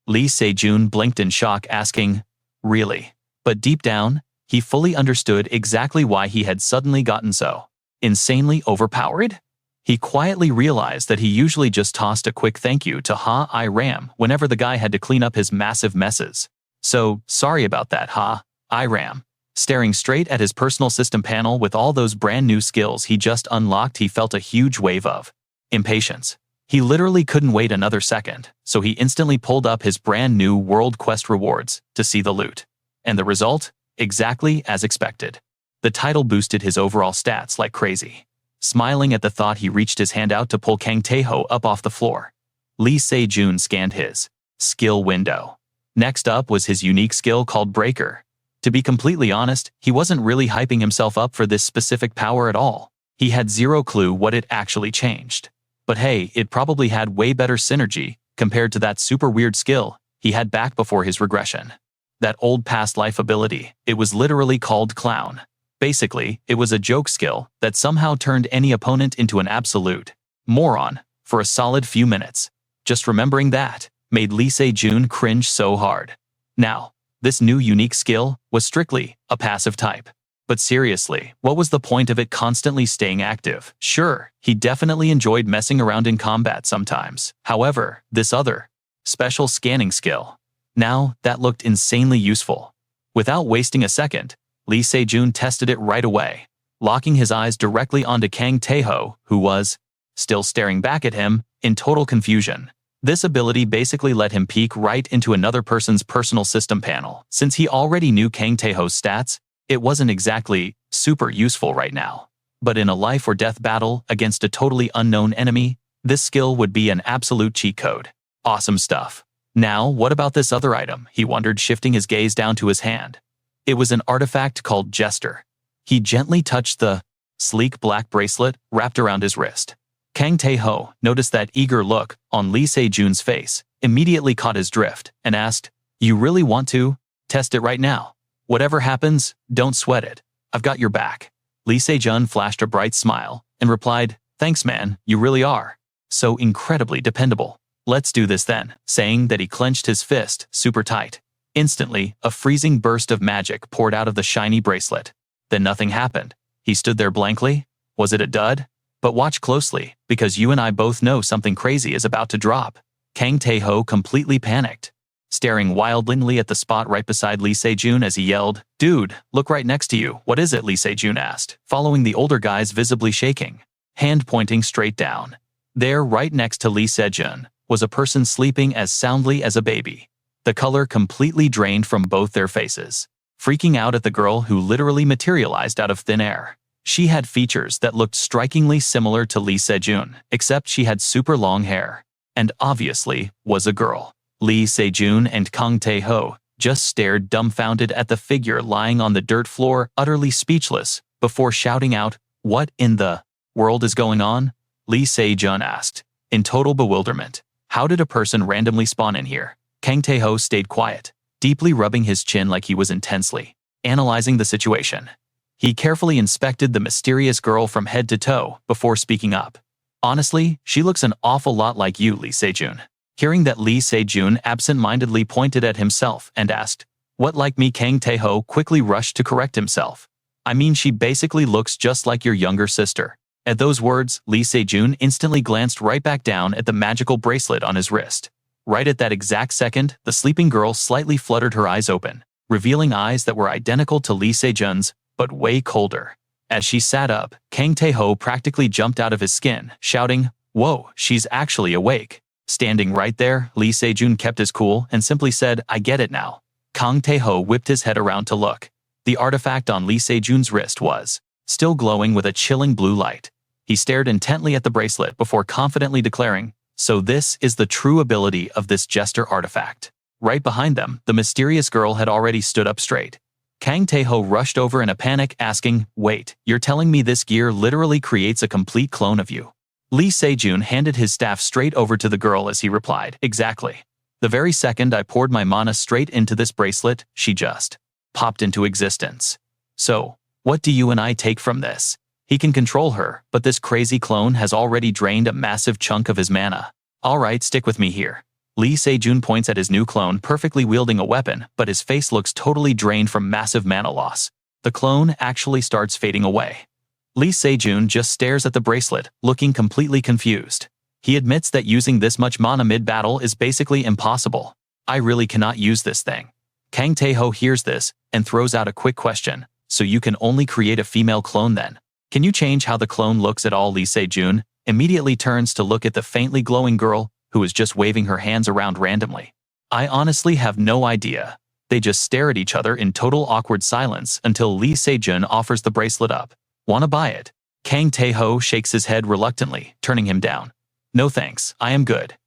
Lee Se-jun blinked in shock, asking, "Really?" But deep down, he fully understood exactly why he had suddenly gotten so insanely overpowered. He quietly realized that he usually just tossed a quick thank you to Ha-I Ram whenever the guy had to clean up his massive messes. So, sorry about that, Ha-I Ram. Staring straight at his personal system panel with all those brand new skills he just unlocked, he felt a huge wave of impatience. He literally couldn't wait another second, so he instantly pulled up his brand new World Quest rewards to see the loot. And the result? Exactly as expected. The title boosted his overall stats like crazy. Smiling at the thought, he reached his hand out to pull Kang Tae-ho up off the floor. Lee Se-jun scanned his skill window. Next up was his unique skill called Breaker. To be completely honest, he wasn't really hyping himself up for this specific power at all. He had zero clue what it actually changed. But hey, it probably had way better synergy compared to that super weird skill he had back before his regression. That old past life ability, it was literally called Clown. Basically, it was a joke skill that somehow turned any opponent into an absolute moron for a solid few minutes. Just remembering that made Lee Se-jun cringe so hard. Now, this new unique skill was strictly a passive type. But seriously, what was the point of it constantly staying active? Sure, he definitely enjoyed messing around in combat sometimes. However, this other special scanning skill, now that looked insanely useful. Without wasting a second, Lee Se-jun tested it right away, locking his eyes directly onto Kang Tae-ho, who was still staring back at him in total confusion. This ability basically let him peek right into another person's personal system panel. Since he already knew Kang Tae-ho's stats, it wasn't exactly super useful right now. But in a life or death battle against a totally unknown enemy, this skill would be an absolute cheat code. Awesome stuff. Now, what about this other item? He wondered, shifting his gaze down to his hand. It was an artifact called Jester. He gently touched the sleek black bracelet wrapped around his wrist. Kang Tae-ho noticed that eager look on Lee Se-jun's face, immediately caught his drift, and asked, "You really want to test it right now? Whatever happens, don't sweat it. I've got your back." Lee Se-jun flashed a bright smile and replied, "Thanks, man, you really are so incredibly dependable. Let's do this then," saying that he clenched his fist super tight. Instantly, a freezing burst of magic poured out of the shiny bracelet. Then nothing happened. He stood there blankly. Was it a dud? But watch closely, because you and I both know something crazy is about to drop. Kang Tae-ho completely panicked. staring wildly at the spot right beside Lee Se-jun as he yelled, "Dude, look right next to you." "What is it?" Lee Se-jun asked, following the older guy's visibly shaking, hand pointing straight down. There, right next to Lee Se-jun, was a person sleeping as soundly as a baby, the color completely drained from both their faces. Freaking out at the girl who literally materialized out of thin air. She had features that looked strikingly similar to Lee Se-jun, except she had super long hair, and obviously was a girl. Lee Se-jun and Kang Tae-ho just stared dumbfounded at the figure lying on the dirt floor, utterly speechless, before shouting out, "What in the world is going on?" Lee Se-jun asked, in total bewilderment. "How did a person randomly spawn in here?" Kang Tae-ho stayed quiet, deeply rubbing his chin like he was intensely analyzing the situation. He carefully inspected the mysterious girl from head to toe before speaking up. "Honestly, she looks an awful lot like you, Lee Se-jun." Hearing that, Lee Se-jun absent-mindedly pointed at himself and asked, "What, like me?" Kang Tae-ho quickly rushed to correct himself. "I mean, she basically looks just like your younger sister." At those words, Lee Se-jun instantly glanced right back down at the magical bracelet on his wrist. Right at that exact second, the sleeping girl slightly fluttered her eyes open, revealing eyes that were identical to Lee Se-jun's, but way colder. As she sat up, Kang Tae-ho practically jumped out of his skin, shouting, "Whoa, she's actually awake." Standing right there, Lee Se-jun kept his cool and simply said, "I get it now." Kang Tae-ho whipped his head around to look. The artifact on Lee Se-jun's wrist was still glowing with a chilling blue light. He stared intently at the bracelet before confidently declaring, "So this is the true ability of this jester artifact." Right behind them, the mysterious girl had already stood up straight. Kang Tae-ho rushed over in a panic, asking, "Wait, you're telling me this gear literally creates a complete clone of you?" Lee Se-jun handed his staff straight over to the girl as he replied, "Exactly. The very second I poured my mana straight into this bracelet, she just popped into existence. So, what do you and I take from this? He can control her, but this crazy clone has already drained a massive chunk of his mana. Alright, stick with me here." Lee Se-jun points at his new clone perfectly wielding a weapon, but his face looks totally drained from massive mana loss. The clone actually starts fading away. Lee Se-jun just stares at the bracelet, looking completely confused. He admits that using this much mana mid-battle is basically impossible. "I really cannot use this thing." Kang Tae-ho hears this and throws out a quick question, "So you can only create a female clone then? Can you change how the clone looks at all?" Lee Se-jun immediately turns to look at the faintly glowing girl, who is just waving her hands around randomly. "I honestly have no idea." They just stare at each other in total awkward silence until Lee Se-jun offers the bracelet up. "Wanna buy it?" Kang Tae-ho shakes his head reluctantly, turning him down. "No thanks, I am good."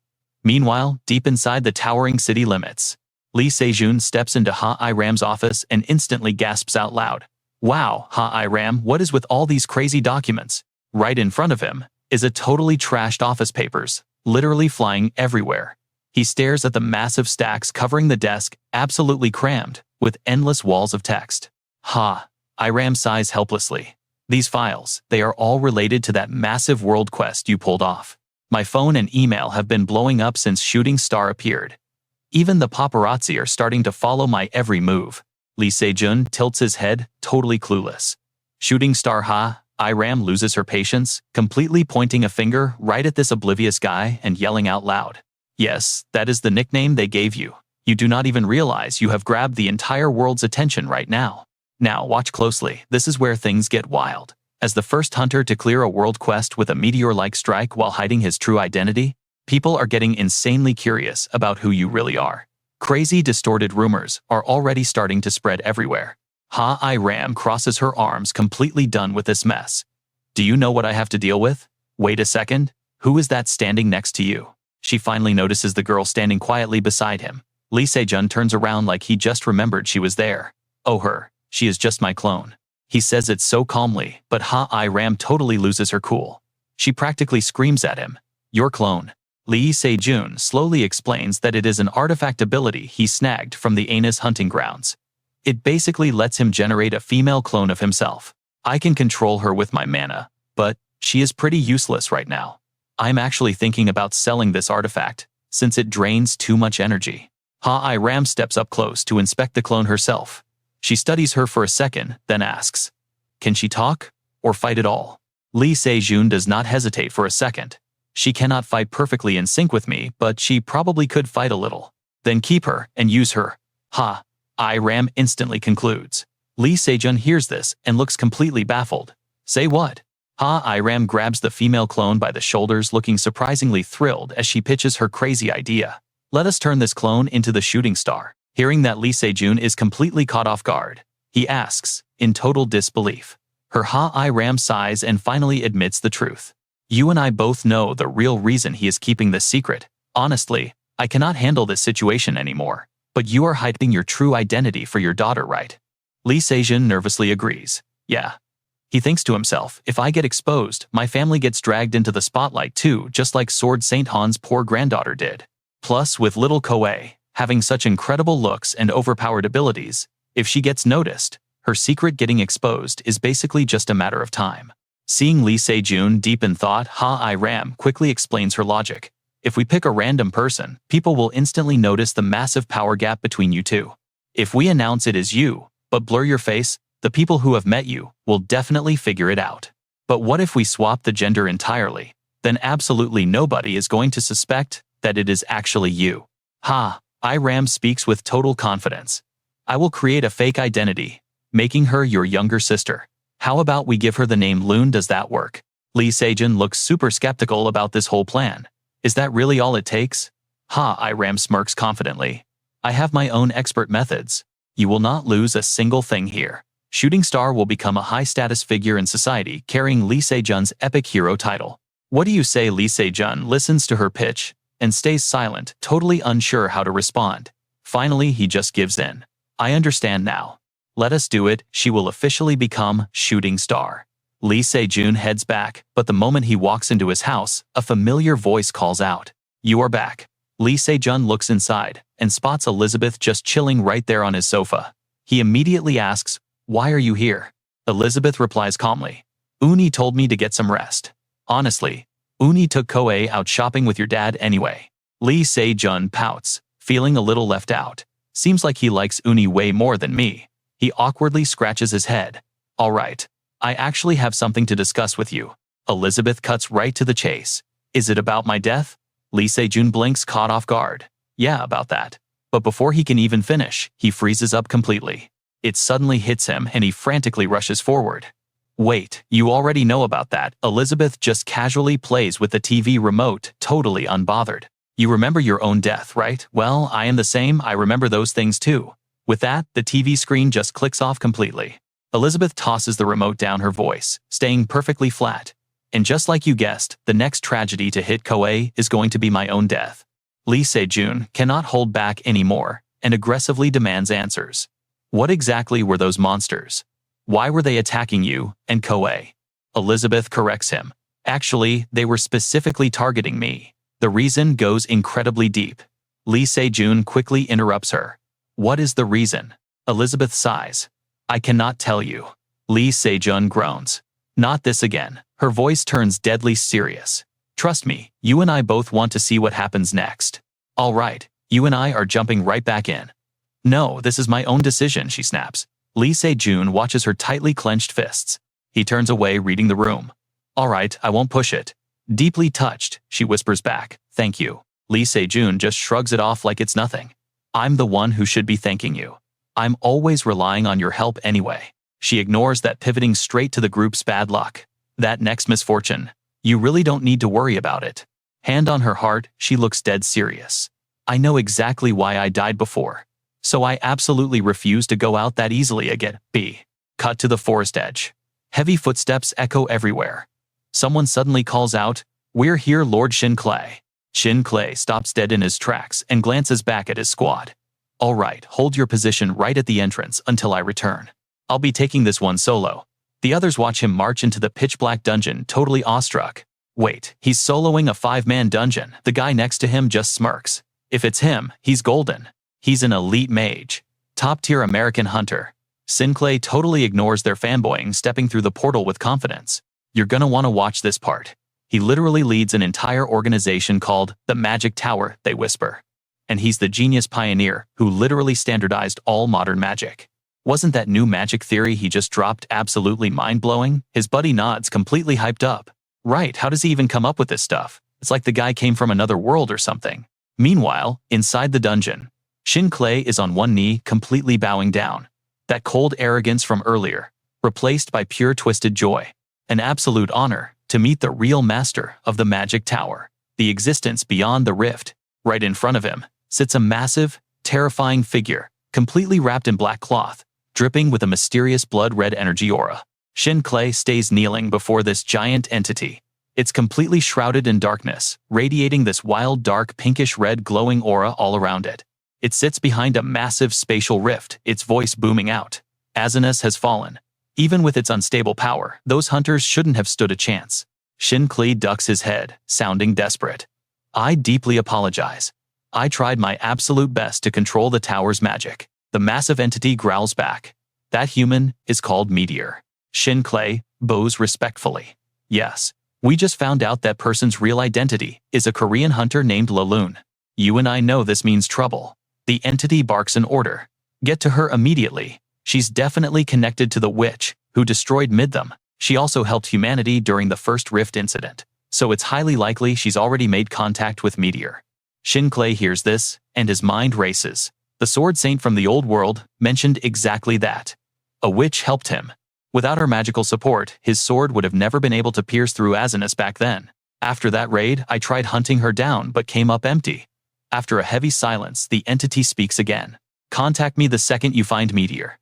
Meanwhile, deep inside the towering city limits, Lee Se-jun steps into Ha-I-Ram's office and instantly gasps out loud, "Wow, Ha-I-Ram, what is with all these crazy documents?" Right in front of him is a totally trashed office papers, literally flying everywhere. He stares at the massive stacks covering the desk, absolutely crammed, with endless walls of text. Ha-I-Ram sighs helplessly. "These files, they are all related to that massive world quest you pulled off. My phone and email have been blowing up since Shooting Star appeared. Even the paparazzi are starting to follow my every move." Lee Se-jun tilts his head, totally clueless. Shooting Star? Ha-I-Ram loses her patience, completely pointing a finger right at this oblivious guy and yelling out loud, "Yes, that is the nickname they gave you. You do not even realize you have grabbed the entire world's attention right now. Now watch closely, this is where things get wild. As the first hunter to clear a world quest with a meteor-like strike while hiding his true identity, people are getting insanely curious about who you really are. Crazy, distorted rumors are already starting to spread everywhere." Ha-I-Ram crosses her arms, completely done with this mess. "Do you know what I have to deal with? Wait a second, who is that standing next to you?" She finally notices the girl standing quietly beside him. Lee Se-jun turns around like he just remembered she was there. "Oh, her. She is just my clone." He says it so calmly, but Ha-I-Ram totally loses her cool. She practically screams at him, "Your clone." Lee Se-jun slowly explains that it is an artifact ability he snagged from the Anus hunting grounds. It basically lets him generate a female clone of himself. "I can control her with my mana, but she is pretty useless right now. I'm actually thinking about selling this artifact, since it drains too much energy." Ha-I-Ram steps up close to inspect the clone herself. She studies her for a second, then asks, "Can she talk, or fight at all?" Lee Se-jun does not hesitate for a second. "She cannot fight perfectly in sync with me, but she probably could fight a little." Then keep her and use her. Ha! Ram instantly concludes. Lee Se-jun hears this and looks completely baffled. Say what? Ha! Ram grabs the female clone by the shoulders, looking surprisingly thrilled as she pitches her crazy idea. Let us turn this clone into the shooting star. Hearing that Lee Se-jun is completely caught off guard, he asks, in total disbelief. Her Ram sighs and finally admits the truth. You and I both know the real reason he is keeping this secret. Honestly, I cannot handle this situation anymore. But you are hiding your true identity for your daughter, right? Lee Se-jun nervously agrees. Yeah. He thinks to himself, if I get exposed, my family gets dragged into the spotlight too, just like Sword Saint Han's poor granddaughter did. Plus, with little Coa having such incredible looks and overpowered abilities, if she gets noticed, her secret getting exposed is basically just a matter of time. Seeing Lee Se-jun deep in thought, Ram quickly explains her logic. If we pick a random person, people will instantly notice the massive power gap between you two. If we announce it is you, but blur your face, the people who have met you will definitely figure it out. But what if we swap the gender entirely? Then absolutely nobody is going to suspect that it is actually you. Ram speaks with total confidence. I will create a fake identity, making her your younger sister. How about we give her the name Loon? Does that work? Lee Se-jun looks super skeptical about this whole plan. Is that really all it takes? Ram smirks confidently. I have my own expert methods. You will not lose a single thing here. Shooting Star will become a high-status figure in society, carrying Lee Se-jun's epic hero title. What do you say? Lee Se-jun listens to her pitch and stays silent, totally unsure how to respond. Finally, he just gives in. I understand now. Let us do it. She will officially become Shooting Star. Lee Se-jun heads back, but the moment he walks into his house, a familiar voice calls out. You are back. Lee Se-jun looks inside and spots Elizabeth just chilling right there on his sofa. He immediately asks, why are you here? Elizabeth replies calmly. Uni told me to get some rest. Honestly, Uni took Coa out shopping with your dad anyway. Lee Se-jun pouts, feeling a little left out. Seems like he likes Uni way more than me. He awkwardly scratches his head. All right. I actually have something to discuss with you. Elizabeth cuts right to the chase. Is it about my death? Lee Se-jun blinks, caught off guard. Yeah, about that. But before he can even finish, he freezes up completely. It suddenly hits him and he frantically rushes forward. Wait, you already know about that. Elizabeth just casually plays with the TV remote, totally unbothered. You remember your own death, right? Well, I am the same. I remember those things too. With that, the TV screen just clicks off completely. Elizabeth tosses the remote down, her voice staying perfectly flat. And just like you guessed, the next tragedy to hit Coa is going to be my own death. Lee Se-jun cannot hold back anymore and aggressively demands answers. What exactly were those monsters? Why were they attacking you and Coa? Elizabeth corrects him. Actually, they were specifically targeting me. The reason goes incredibly deep. Lee Se-jun quickly interrupts her. What is the reason? Elizabeth sighs. I cannot tell you. Lee Se-jun groans. Not this again. Her voice turns deadly serious. Trust me, you and I both want to see what happens next. All right, you and I are jumping right back in. No, this is my own decision, she snaps. Lee Se-jun watches her tightly clenched fists. He turns away, reading the room. All right, I won't push it. Deeply touched, she whispers back. Thank you. Lee Se-jun just shrugs it off like it's nothing. I'm the one who should be thanking you. I'm always relying on your help anyway. She ignores that, pivoting straight to the group's bad luck. That next misfortune. You really don't need to worry about it. Hand on her heart, she looks dead serious. I know exactly why I died before. So I absolutely refuse to go out that easily again. Cut to the forest edge. Heavy footsteps echo everywhere. Someone suddenly calls out, "We're here, Lord Shin Clay." Shin Clay stops dead in his tracks and glances back at his squad. All right, hold your position right at the entrance until I return. I'll be taking this one solo. The others watch him march into the pitch-black dungeon, totally awestruck. Wait, he's soloing a 5-man dungeon. The guy next to him just smirks. If it's him, he's golden. He's an elite mage. Top-tier American hunter. Shin Clay totally ignores their fanboying, stepping through the portal with confidence. You're gonna want to watch this part. He literally leads an entire organization called the Magic Tower, they whisper. And he's the genius pioneer who literally standardized all modern magic. Wasn't that new magic theory he just dropped absolutely mind-blowing? His buddy nods, completely hyped up. Right, how does he even come up with this stuff? It's like the guy came from another world or something. Meanwhile, inside the dungeon, Shin Clay is on one knee, completely bowing down. That cold arrogance from earlier, replaced by pure twisted joy. An absolute honor to meet the real master of the magic tower. The existence beyond the rift. Right in front of him sits a massive, terrifying figure, completely wrapped in black cloth, dripping with a mysterious blood-red energy aura. Shin Clay stays kneeling before this giant entity. It's completely shrouded in darkness, radiating this wild, dark, pinkish-red glowing aura all around it. It sits behind a massive spatial rift, its voice booming out. Asinus has fallen. Even with its unstable power, those hunters shouldn't have stood a chance. Shin Clay ducks his head, sounding desperate. I deeply apologize. I tried my absolute best to control the tower's magic. The massive entity growls back. That human is called Meteor. Shin Clay bows respectfully. Yes, we just found out that person's real identity is a Korean hunter named Laloon. You and I know this means trouble. The entity barks an order. Get to her immediately. She's definitely connected to the witch who destroyed Midtham. She also helped humanity during the first rift incident, so it's highly likely she's already made contact with Meteor. Shin Clay hears this, and his mind races. The sword saint from the old world mentioned exactly that. A witch helped him. Without her magical support, his sword would have never been able to pierce through Asinus back then. After that raid, I tried hunting her down but came up empty. After a heavy silence, the entity speaks again. Contact me the second you find Meteor.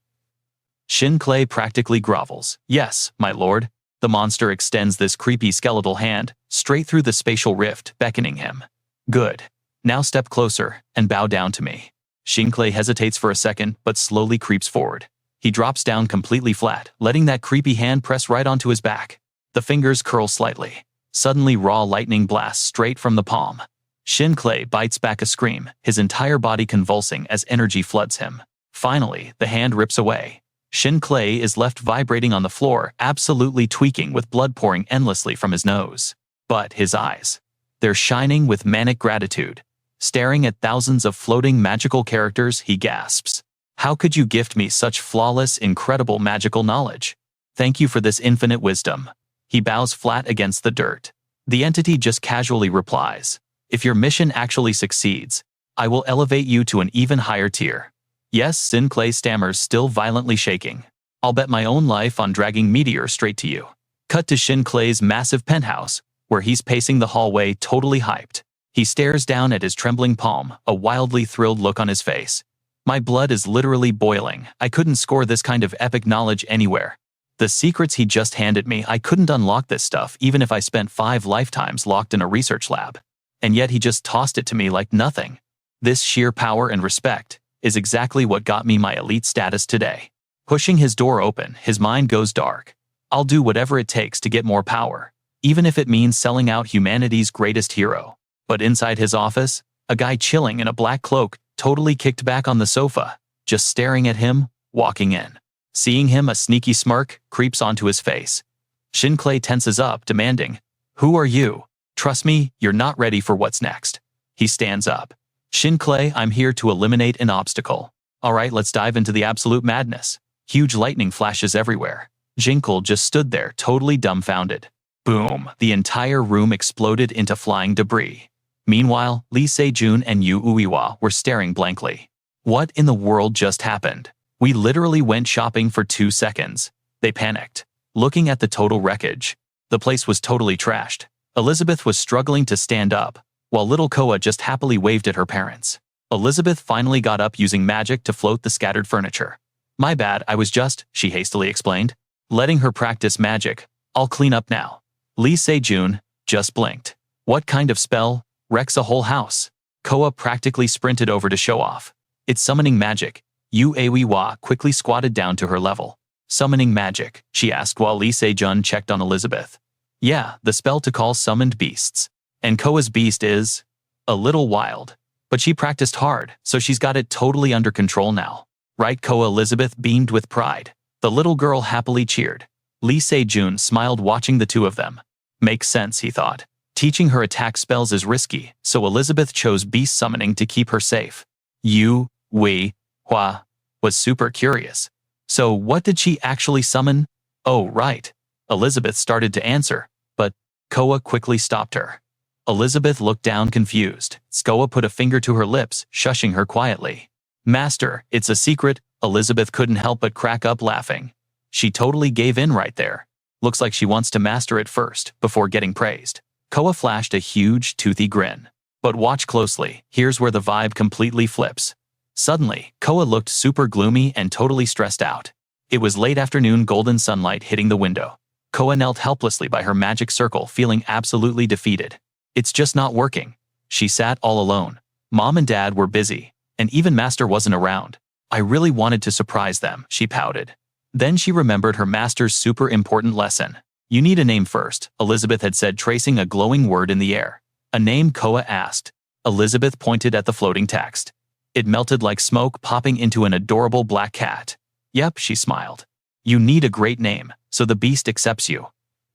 Shin Clay practically grovels. Yes, my lord. The monster extends this creepy skeletal hand, straight through the spatial rift, beckoning him. Good. Now step closer, and bow down to me. Shin Clay hesitates for a second, but slowly creeps forward. He drops down completely flat, letting that creepy hand press right onto his back. The fingers curl slightly. Suddenly raw lightning blasts straight from the palm. Shin Clay bites back a scream, his entire body convulsing as energy floods him. Finally, the hand rips away. Shin Clay is left vibrating on the floor, absolutely tweaking with blood pouring endlessly from his nose. But his eyes, they're shining with manic gratitude. Staring at thousands of floating magical characters, he gasps. How could you gift me such flawless, incredible magical knowledge? Thank you for this infinite wisdom. He bows flat against the dirt. The entity just casually replies. If your mission actually succeeds, I will elevate you to an even higher tier. Yes, Shin Clay stammers, still violently shaking. I'll bet my own life on dragging Meteor straight to you. Cut to Shin Clay's massive penthouse, where he's pacing the hallway totally hyped. He stares down at his trembling palm, a wildly thrilled look on his face. My blood is literally boiling. I couldn't score this kind of epic knowledge anywhere. The secrets he just handed me, I couldn't unlock this stuff even if I spent 5 lifetimes locked in a research lab. And yet he just tossed it to me like nothing. This sheer power and respect is exactly what got me my elite status today. Pushing his door open, his mind goes dark. I'll do whatever it takes to get more power, even if it means selling out humanity's greatest hero. But inside his office, a guy chilling in a black cloak, totally kicked back on the sofa, just staring at him, walking in. Seeing him, a sneaky smirk creeps onto his face. Shin Clay tenses up, demanding, "Who are you? Trust me, you're not ready for what's next." He stands up. Shin Clay, I'm here to eliminate an obstacle. Alright, let's dive into the absolute madness. Huge lightning flashes everywhere. Jinkle just stood there, totally dumbfounded. Boom, the entire room exploded into flying debris. Meanwhile, Lee Se-jun and Yu Uiwa were staring blankly. What in the world just happened? We literally went shopping for 2 seconds. They panicked, looking at the total wreckage. The place was totally trashed. Elizabeth was struggling to stand up, while little Koa just happily waved at her parents. Elizabeth finally got up using magic to float the scattered furniture. My bad, I was just, she hastily explained. Letting her practice magic. I'll clean up now. Lee Se-jun just blinked. What kind of spell wrecks a whole house? Koa practically sprinted over to show off. It's summoning magic. Yu Uiwa quickly squatted down to her level. Summoning magic, she asked while Lee Se-jun checked on Elizabeth. Yeah, the spell to call summoned beasts. And Koa's beast is a little wild. But she practiced hard, so she's got it totally under control now. Right, Koa? Elizabeth beamed with pride. The little girl happily cheered. Lee Se-jun smiled watching the two of them. Makes sense, he thought. Teaching her attack spells is risky, so Elizabeth chose beast summoning to keep her safe. Yu Uiwa was super curious. So what did she actually summon? Oh, right. Elizabeth started to answer, but Koa quickly stopped her. Elizabeth looked down confused. Skoa put a finger to her lips, shushing her quietly. Master, it's a secret. Elizabeth couldn't help but crack up laughing. She totally gave in right there. Looks like she wants to master it first, before getting praised. Koa flashed a huge, toothy grin. But watch closely, here's where the vibe completely flips. Suddenly, Koa looked super gloomy and totally stressed out. It was late afternoon, golden sunlight hitting the window. Koa knelt helplessly by her magic circle, feeling absolutely defeated. It's just not working. She sat all alone. Mom and Dad were busy, and even Master wasn't around. I really wanted to surprise them, she pouted. Then she remembered her master's super important lesson. You need a name first, Elizabeth had said, tracing a glowing word in the air. A name, Koa asked. Elizabeth pointed at the floating text. It melted like smoke, popping into an adorable black cat. Yep, she smiled. You need a great name, so the beast accepts you.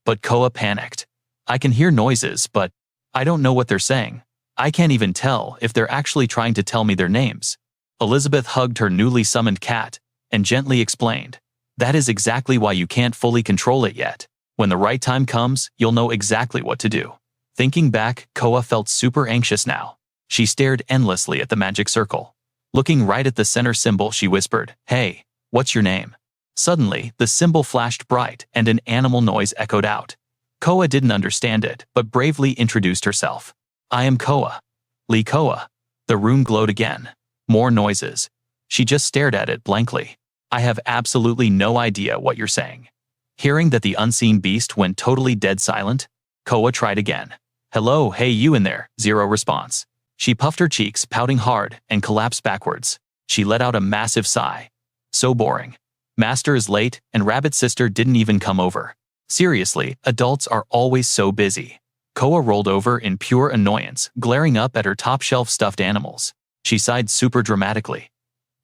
But Koa panicked. I can hear noises, but I don't know what they're saying. I can't even tell if they're actually trying to tell me their names. Elizabeth hugged her newly summoned cat and gently explained. That is exactly why you can't fully control it yet. When the right time comes, you'll know exactly what to do. Thinking back, Koa felt super anxious now. She stared endlessly at the magic circle. Looking right at the center symbol, she whispered, Hey, what's your name? Suddenly, the symbol flashed bright and an animal noise echoed out. Koa didn't understand it, but bravely introduced herself. I am Koa. Lee Koa. The rune glowed again. More noises. She just stared at it blankly. I have absolutely no idea what you're saying. Hearing that the unseen beast went totally dead silent, Koa tried again. Hello, hey you in there, zero response. She puffed her cheeks, pouting hard, and collapsed backwards. She let out a massive sigh. So boring. Master is late, and Rabbit's sister didn't even come over. Seriously, adults are always so busy. Koa rolled over in pure annoyance, glaring up at her top-shelf stuffed animals. She sighed super dramatically.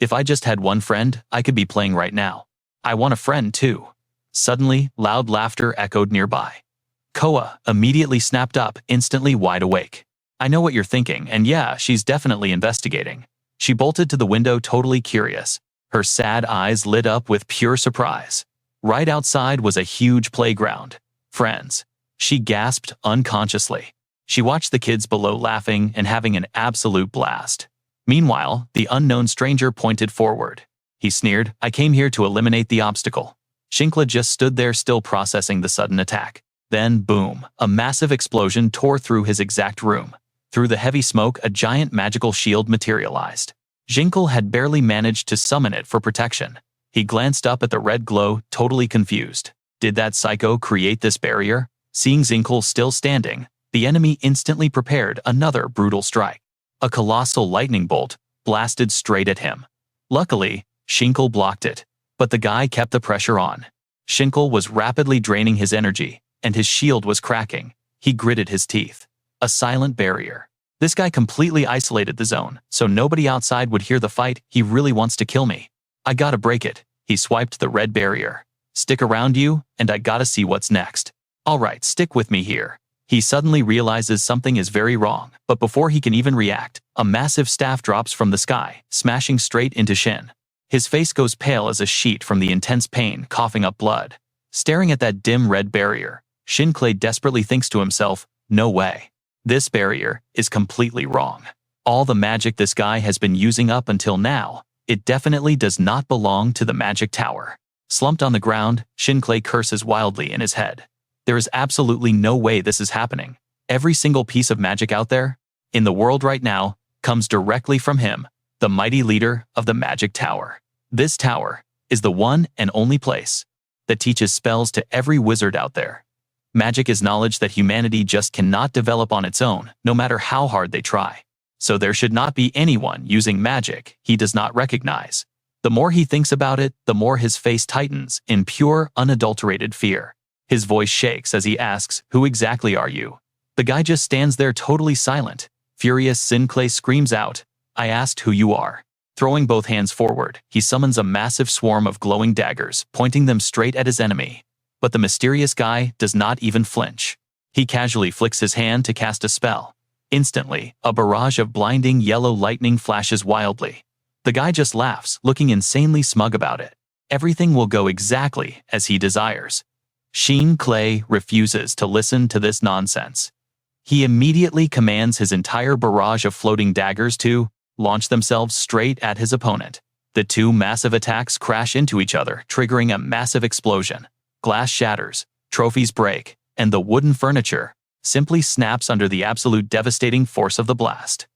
If I just had one friend, I could be playing right now. I want a friend too. Suddenly, loud laughter echoed nearby. Koa immediately snapped up, instantly wide awake. I know what you're thinking, and yeah, she's definitely investigating. She bolted to the window, totally curious. Her sad eyes lit up with pure surprise. Right outside was a huge playground. Friends. She gasped unconsciously. She watched the kids below laughing and having an absolute blast. Meanwhile, the unknown stranger pointed forward. He sneered, I came here to eliminate the obstacle. Shinkla just stood there, still processing the sudden attack. Then, boom, a massive explosion tore through his exact room. Through the heavy smoke, a giant magical shield materialized. Jinkel had barely managed to summon it for protection. He glanced up at the red glow, totally confused. Did that psycho create this barrier? Seeing Zinkel still standing, the enemy instantly prepared another brutal strike. A colossal lightning bolt blasted straight at him. Luckily, Shinkel blocked it, but the guy kept the pressure on. Shinkel was rapidly draining his energy, and his shield was cracking. He gritted his teeth. A silent barrier. This guy completely isolated the zone, so nobody outside would hear the fight. He really wants to kill me. I gotta break it. He swiped the red barrier. Stick around you, and I gotta see what's next. Alright, stick with me here. He suddenly realizes something is very wrong, but before he can even react, a massive staff drops from the sky, smashing straight into Shin. His face goes pale as a sheet from the intense pain, coughing up blood. Staring at that dim red barrier, Shin Clay desperately thinks to himself, no way. This barrier is completely wrong. All the magic this guy has been using up until now, it definitely does not belong to the magic tower. Slumped on the ground, Shin Clay curses wildly in his head. There is absolutely no way this is happening. Every single piece of magic out there, in the world right now, comes directly from him, the mighty leader of the magic tower. This tower is the one and only place that teaches spells to every wizard out there. Magic is knowledge that humanity just cannot develop on its own, no matter how hard they try. So there should not be anyone using magic he does not recognize. The more he thinks about it, the more his face tightens in pure, unadulterated fear. His voice shakes as he asks, who exactly are you? The guy just stands there totally silent. Furious, Sin Clay screams out, I asked who you are. Throwing both hands forward, he summons a massive swarm of glowing daggers, pointing them straight at his enemy. But the mysterious guy does not even flinch. He casually flicks his hand to cast a spell. Instantly, a barrage of blinding yellow lightning flashes wildly. The guy just laughs, looking insanely smug about it. Everything will go exactly as he desires. Sheen Clay refuses to listen to this nonsense. He immediately commands his entire barrage of floating daggers to launch themselves straight at his opponent. The two massive attacks crash into each other, triggering a massive explosion. Glass shatters, trophies break, and the wooden furniture simply snaps under the absolute devastating force of the blast.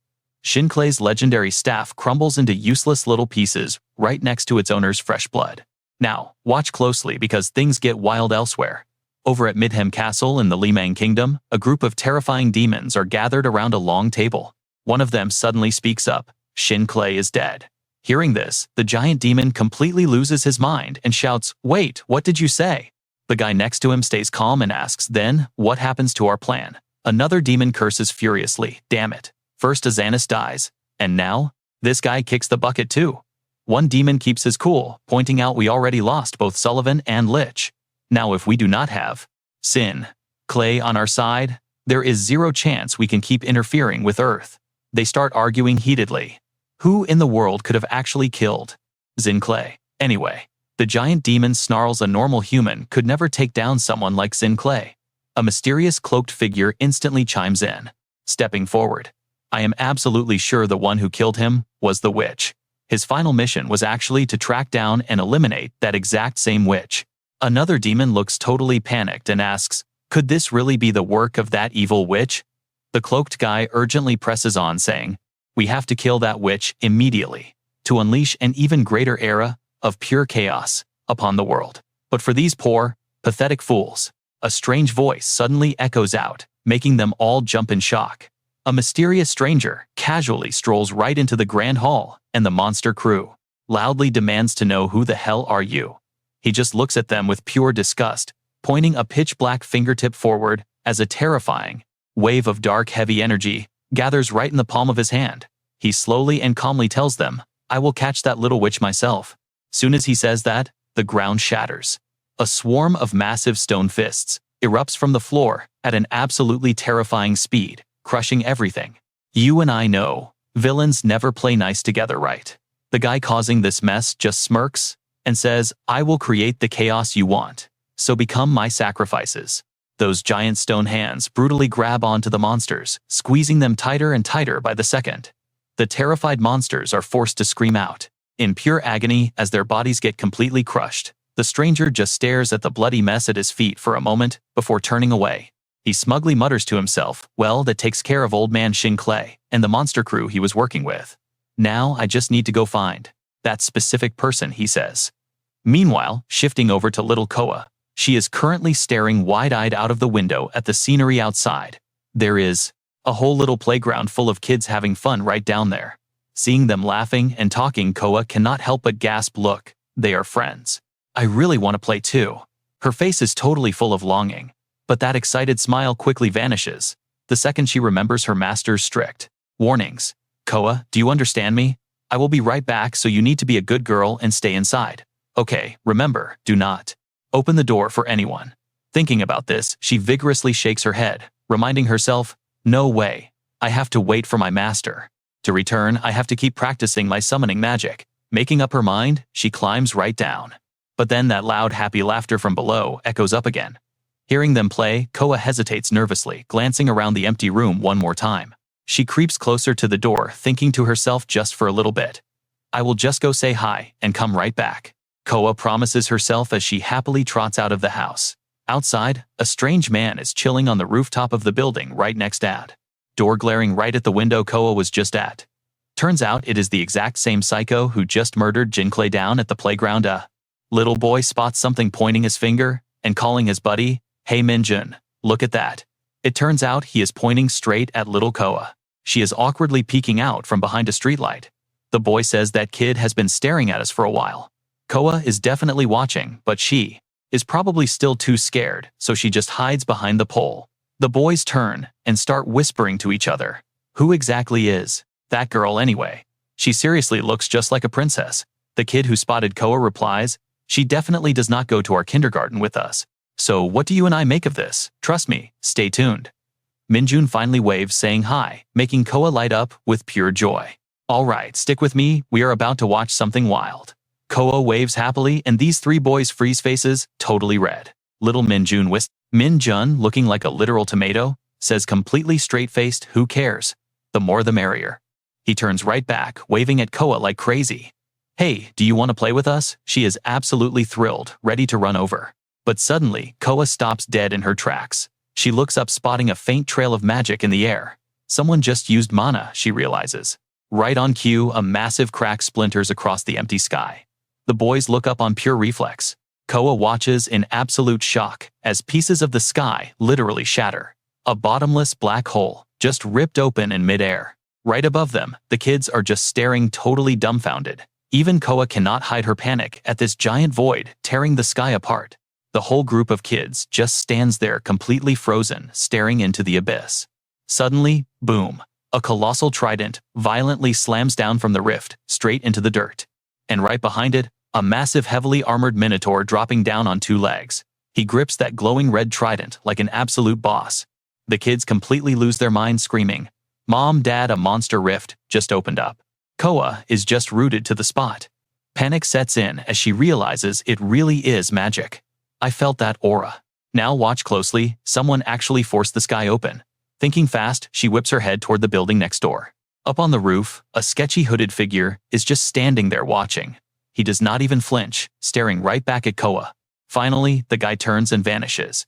Shin Clay's legendary staff crumbles into useless little pieces right next to its owner's fresh blood. Now, watch closely because things get wild elsewhere. Over at Midhem Castle in the Limang Kingdom, a group of terrifying demons are gathered around a long table. One of them suddenly speaks up. Shin Clay is dead. Hearing this, the giant demon completely loses his mind and shouts, "Wait, what did you say?" The guy next to him stays calm and asks, "Then, what happens to our plan?" Another demon curses furiously, "Damn it. First Azanis dies, and now, this guy kicks the bucket too." One demon keeps his cool, pointing out we already lost both Sullivan and Lich. Now if we do not have Shin Clay on our side, there is zero chance we can keep interfering with Earth. They start arguing heatedly. Who in the world could have actually killed Shin Clay? Anyway, the giant demon snarls a normal human could never take down someone like Shin Clay. A mysterious cloaked figure instantly chimes in, stepping forward. I am absolutely sure the one who killed him was the witch. His final mission was actually to track down and eliminate that exact same witch. Another demon looks totally panicked and asks, "Could this really be the work of that evil witch?" The cloaked guy urgently presses on saying, "We have to kill that witch immediately to unleash an even greater era of pure chaos upon the world." But for these poor, pathetic fools, a strange voice suddenly echoes out, making them all jump in shock. A mysterious stranger casually strolls right into the grand hall, and the monster crew loudly demands to know, "Who the hell are you?" He just looks at them with pure disgust, pointing a pitch-black fingertip forward as a terrifying wave of dark, heavy energy gathers right in the palm of his hand. He slowly and calmly tells them, "I will catch that little witch myself." Soon as he says that, the ground shatters. A swarm of massive stone fists erupts from the floor at an absolutely terrifying speed, crushing everything. You and I know, villains never play nice together, right? The guy causing this mess just smirks and says, "I will create the chaos you want, so become my sacrifices." Those giant stone hands brutally grab onto the monsters, squeezing them tighter and tighter by the second. The terrified monsters are forced to scream out in pure agony as their bodies get completely crushed. The stranger just stares at the bloody mess at his feet for a moment before turning away. He smugly mutters to himself, "Well, that takes care of old man Shin Clay and the monster crew he was working with. Now I just need to go find that specific person," he says. Meanwhile, shifting over to little Koa, she is currently staring wide-eyed out of the window at the scenery outside. There is a whole little playground full of kids having fun right down there. Seeing them laughing and talking, Koa cannot help but gasp, "Look, they are friends. I really want to play too." Her face is totally full of longing, but that excited smile quickly vanishes the second she remembers her master's strict warnings. "Koa, do you understand me? I will be right back, so you need to be a good girl and stay inside. Okay, remember, do not open the door for anyone." Thinking about this, she vigorously shakes her head, reminding herself, "No way. I have to wait for my master to return. I have to keep practicing my summoning magic." Making up her mind, she climbs right down. But then that loud, happy laughter from below echoes up again. Hearing them play, Koa hesitates nervously, glancing around the empty room one more time. She creeps closer to the door, thinking to herself, "Just for a little bit. I will just go say hi and come right back." Koa promises herself as she happily trots out of the house. Outside, a strange man is chilling on the rooftop of the building right next at door, glaring right at the window Koa was just at. Turns out it is the exact same psycho who just murdered Shin Clay down at the playground. A little boy spots something, pointing his finger and calling his buddy, "Hey Min-jun, look at that." It turns out he is pointing straight at little Koa. She is awkwardly peeking out from behind a streetlight. The boy says, "That kid has been staring at us for a while." Koa is definitely watching, but she is probably still too scared, so she just hides behind the pole. The boys turn and start whispering to each other. Who exactly is that girl anyway? She seriously looks just like a princess. The kid who spotted Koa replies, "She definitely does not go to our kindergarten with us. So what do you and I make of this? Trust me, stay tuned." Min-jun finally waves, saying hi, making Koa light up with pure joy. "All right, stick with me, we are about to watch something wild." Koa waves happily, and these three boys freeze faces, totally red. Little Min-jun, looking like a literal tomato, says completely straight-faced, "Who cares? The more the merrier." He turns right back, waving at Koa like crazy. "Hey, do you want to play with us?" She is absolutely thrilled, ready to run over. But suddenly, Koa stops dead in her tracks. She looks up, spotting a faint trail of magic in the air. Someone just used mana, she realizes. Right on cue, a massive crack splinters across the empty sky. The boys look up on pure reflex. Koa watches in absolute shock as pieces of the sky literally shatter. A bottomless black hole, just ripped open in midair. Right above them, the kids are just staring, totally dumbfounded. Even Koa cannot hide her panic at this giant void tearing the sky apart. The whole group of kids just stands there completely frozen, staring into the abyss. Suddenly, boom, a colossal trident violently slams down from the rift, straight into the dirt. And right behind it, a massive heavily armored minotaur dropping down on 2 legs. He grips that glowing red trident like an absolute boss. The kids completely lose their minds, screaming, "Mom, Dad, a monster rift just opened up." Koa is just rooted to the spot. Panic sets in as she realizes it really is magic. "I felt that aura." Now watch closely, someone actually forced the sky open. Thinking fast, she whips her head toward the building next door. Up on the roof, a sketchy hooded figure is just standing there watching. He does not even flinch, staring right back at Koa. Finally, the guy turns and vanishes.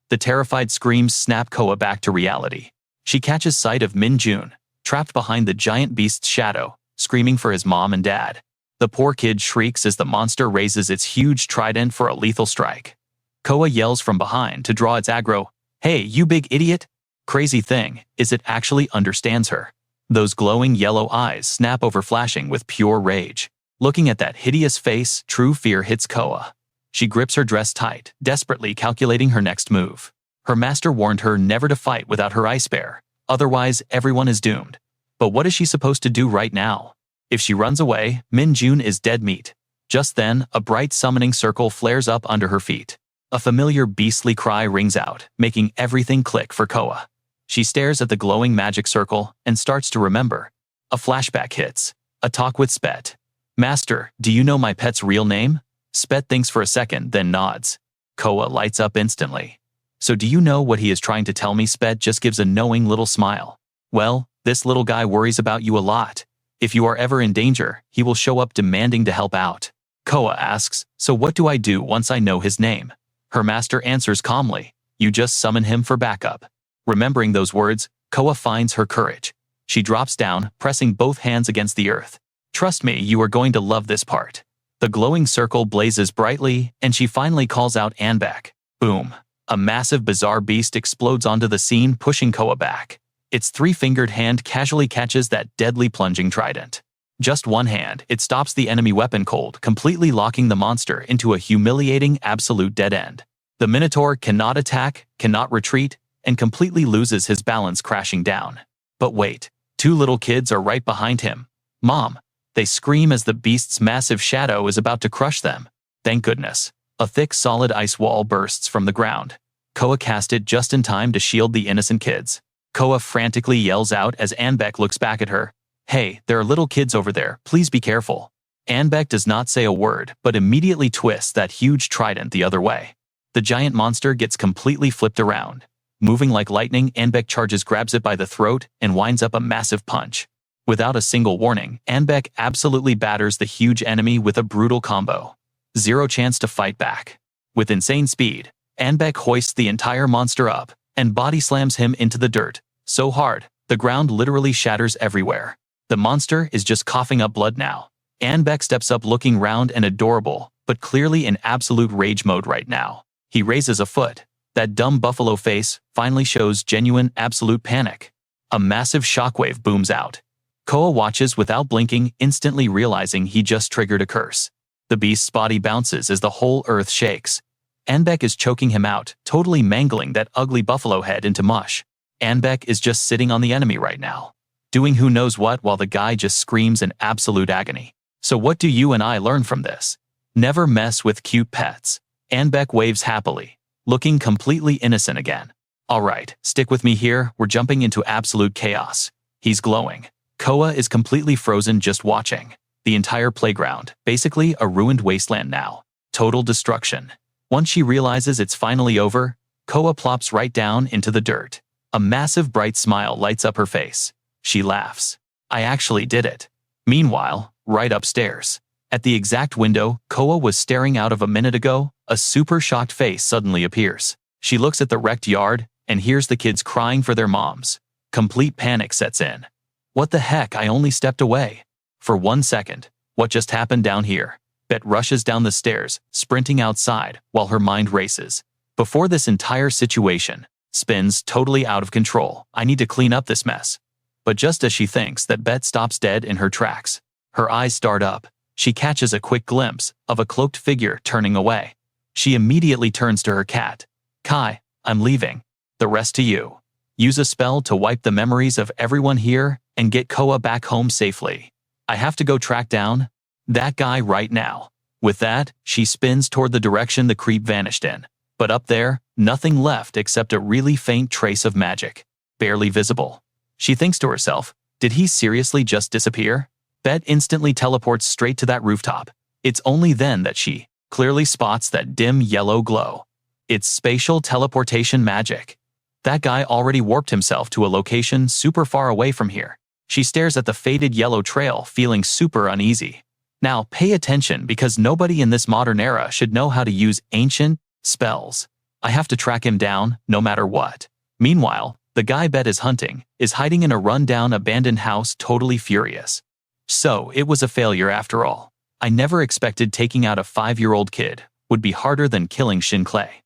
The terrified screams snap Koa back to reality. She catches sight of Min-jun, trapped behind the giant beast's shadow, screaming for his mom and dad. The poor kid shrieks as the monster raises its huge trident for a lethal strike. Koa yells from behind to draw its aggro. "Hey, you big idiot!" Crazy thing is it actually understands her. Those glowing yellow eyes snap over, flashing with pure rage. Looking at that hideous face, true fear hits Koa. She grips her dress tight, desperately calculating her next move. Her master warned her never to fight without her ice bear, otherwise everyone is doomed. But what is she supposed to do right now? If she runs away, Min-jun is dead meat. Just then, a bright summoning circle flares up under her feet. A familiar beastly cry rings out, making everything click for Koa. She stares at the glowing magic circle and starts to remember. A flashback hits. A talk with Spet. "Master, do you know my pet's real name?" Spet thinks for a second, then nods. Koa lights up instantly. "So do you know what he is trying to tell me?" Spet just gives a knowing little smile. "Well, this little guy worries about you a lot. If you are ever in danger, he will show up demanding to help out." Koa asks, "So what do I do once I know his name?" Her master answers calmly, "You just summon him for backup." Remembering those words, Koa finds her courage. She drops down, pressing both hands against the earth. "Trust me, you are going to love this part." The glowing circle blazes brightly, and she finally calls out, "Anbek." Boom. A massive bizarre beast explodes onto the scene, pushing Koa back. Its 3-fingered hand casually catches that deadly plunging trident. Just one hand, it stops the enemy weapon cold, completely locking the monster into a humiliating absolute dead end. The Minotaur cannot attack, cannot retreat, and completely loses his balance, crashing down. But wait, 2 little kids are right behind him. "Mom!" They scream as the beast's massive shadow is about to crush them. Thank goodness. A thick, solid ice wall bursts from the ground. Koa cast it just in time to shield the innocent kids. Koa frantically yells out as Anbek looks back at her. "Hey, there are little kids over there, please be careful." Anbek does not say a word, but immediately twists that huge trident the other way. The giant monster gets completely flipped around. Moving like lightning, Anbek charges, grabs it by the throat, and winds up a massive punch. Without a single warning, Anbek absolutely batters the huge enemy with a brutal combo. Zero chance to fight back. With insane speed, Anbek hoists the entire monster up and body slams him into the dirt, so hard, the ground literally shatters everywhere. The monster is just coughing up blood now. Anbek steps up, looking round and adorable, but clearly in absolute rage mode right now. He raises a foot. That dumb buffalo face finally shows genuine, absolute panic. A massive shockwave booms out. Koa watches without blinking, instantly realizing he just triggered a curse. The beast's body bounces as the whole earth shakes. Anbek is choking him out, totally mangling that ugly buffalo head into mush. Anbek is just sitting on the enemy right now, doing who knows what, while the guy just screams in absolute agony. So what do you and I learn from this? Never mess with cute pets. Anbek waves happily, looking completely innocent again. Alright, stick with me here, we're jumping into absolute chaos. He's glowing. Koa is completely frozen just watching. The entire playground, basically a ruined wasteland now. Total destruction. Once she realizes it's finally over, Koa plops right down into the dirt. A massive bright smile lights up her face. She laughs. I actually did it. Meanwhile, right upstairs, at the exact window Koa was staring out of a minute ago, a super shocked face suddenly appears. She looks at the wrecked yard and hears the kids crying for their moms. Complete panic sets in. What the heck, I only stepped away. For 1 second, what just happened down here? Bet rushes down the stairs, sprinting outside while her mind races. Before this entire situation spins totally out of control, I need to clean up this mess. But just as she thinks that, Bet stops dead in her tracks. Her eyes start up. She catches a quick glimpse of a cloaked figure turning away. She immediately turns to her cat. Kai, I'm leaving. The rest to you. Use a spell to wipe the memories of everyone here and get Koa back home safely. I have to go track down that guy right now. With that, she spins toward the direction the creep vanished in. But up there, nothing left except a really faint trace of magic. Barely visible. She thinks to herself, did he seriously just disappear? Bet instantly teleports straight to that rooftop. It's only then that she clearly spots that dim yellow glow. It's spatial teleportation magic. That guy already warped himself to a location super far away from here. She stares at the faded yellow trail, feeling super uneasy. Now pay attention, because nobody in this modern era should know how to use ancient spells. I have to track him down, no matter what. Meanwhile, the guy Bet is hunting is hiding in a run-down abandoned house, totally furious. So it was a failure after all. I never expected taking out a 5-year-old kid would be harder than killing Shin Clay.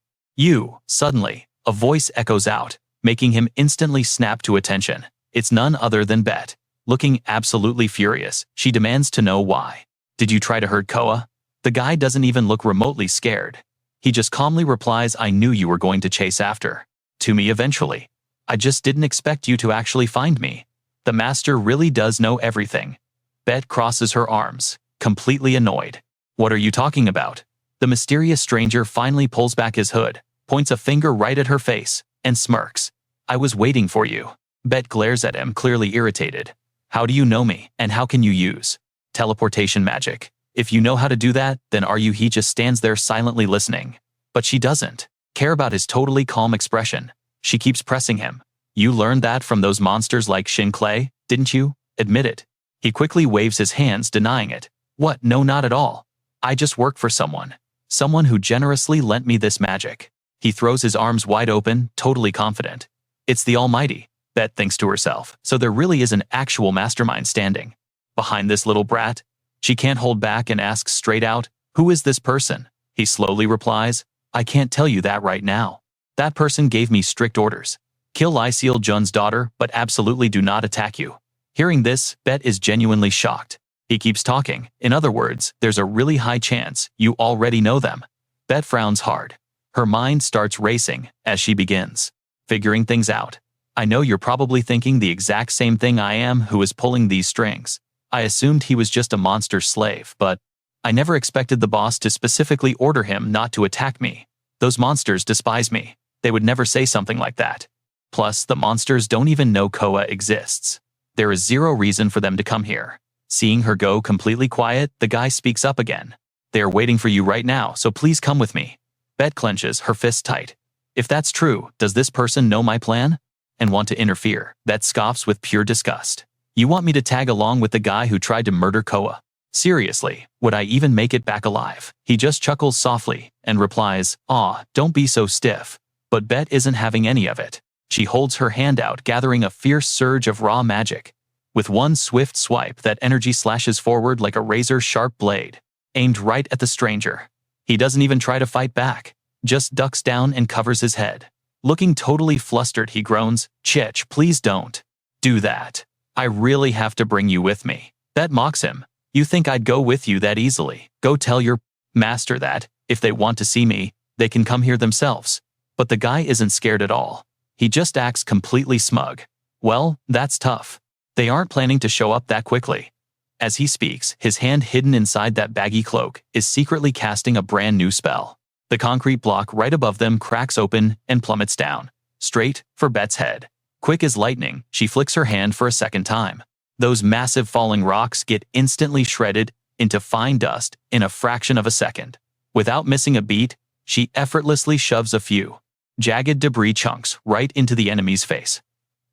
Suddenly, a voice echoes out, making him instantly snap to attention. It's none other than Bet. Looking absolutely furious, she demands to know why. Did you try to hurt Koa? The guy doesn't even look remotely scared. He just calmly replies, I knew you were going to chase after to me eventually. I just didn't expect you to actually find me. The master really does know everything. Bet crosses her arms, completely annoyed. What are you talking about? The mysterious stranger finally pulls back his hood, points a finger right at her face, and smirks. I was waiting for you. Bet glares at him, clearly irritated. How do you know me, and how can you use teleportation magic? If you know how to do that, then are you? He just stands there silently listening. But she doesn't care about his totally calm expression. She keeps pressing him. You learned that from those monsters like Shin Clay, didn't you? Admit it. He quickly waves his hands, denying it. What? No, not at all. I just work for someone who generously lent me this magic. He throws his arms wide open, totally confident. It's the Almighty, Bet thinks to herself. So there really is an actual mastermind standing behind this little brat. She can't hold back and asks straight out, who is this person? He slowly replies, I can't tell you that right now. That person gave me strict orders. Kill Lee Se-jun's daughter, but absolutely do not attack you. Hearing this, Bet is genuinely shocked. He keeps talking. In other words, there's a really high chance you already know them. Bet frowns hard. Her mind starts racing as she begins figuring things out. I know you're probably thinking the exact same thing I am. Who is pulling these strings? I assumed he was just a monster slave, but I never expected the boss to specifically order him not to attack me. Those monsters despise me. They would never say something like that. Plus, the monsters don't even know Koa exists. There is zero reason for them to come here. Seeing her go completely quiet, the guy speaks up again. They are waiting for you right now, so please come with me. Bet clenches her fists tight. If that's true, does this person know my plan and want to interfere? Bet scoffs with pure disgust. You want me to tag along with the guy who tried to murder Koa? Seriously, would I even make it back alive? He just chuckles softly and replies, Aw, don't be so stiff. But Bet isn't having any of it. She holds her hand out, gathering a fierce surge of raw magic. With one swift swipe, that energy slashes forward like a razor-sharp blade, aimed right at the stranger. He doesn't even try to fight back, just ducks down and covers his head. Looking totally flustered, he groans, Chich, please don't do that. I really have to bring you with me. Bet mocks him. You think I'd go with you that easily? Go tell your master that, if they want to see me, they can come here themselves. But the guy isn't scared at all. He just acts completely smug. Well, that's tough. They aren't planning to show up that quickly. As he speaks, his hand hidden inside that baggy cloak is secretly casting a brand new spell. The concrete block right above them cracks open and plummets down, straight for Bet's head. Quick as lightning, she flicks her hand for a second time. Those massive falling rocks get instantly shredded into fine dust in a fraction of a second. Without missing a beat, she effortlessly shoves a few jagged debris chunks right into the enemy's face.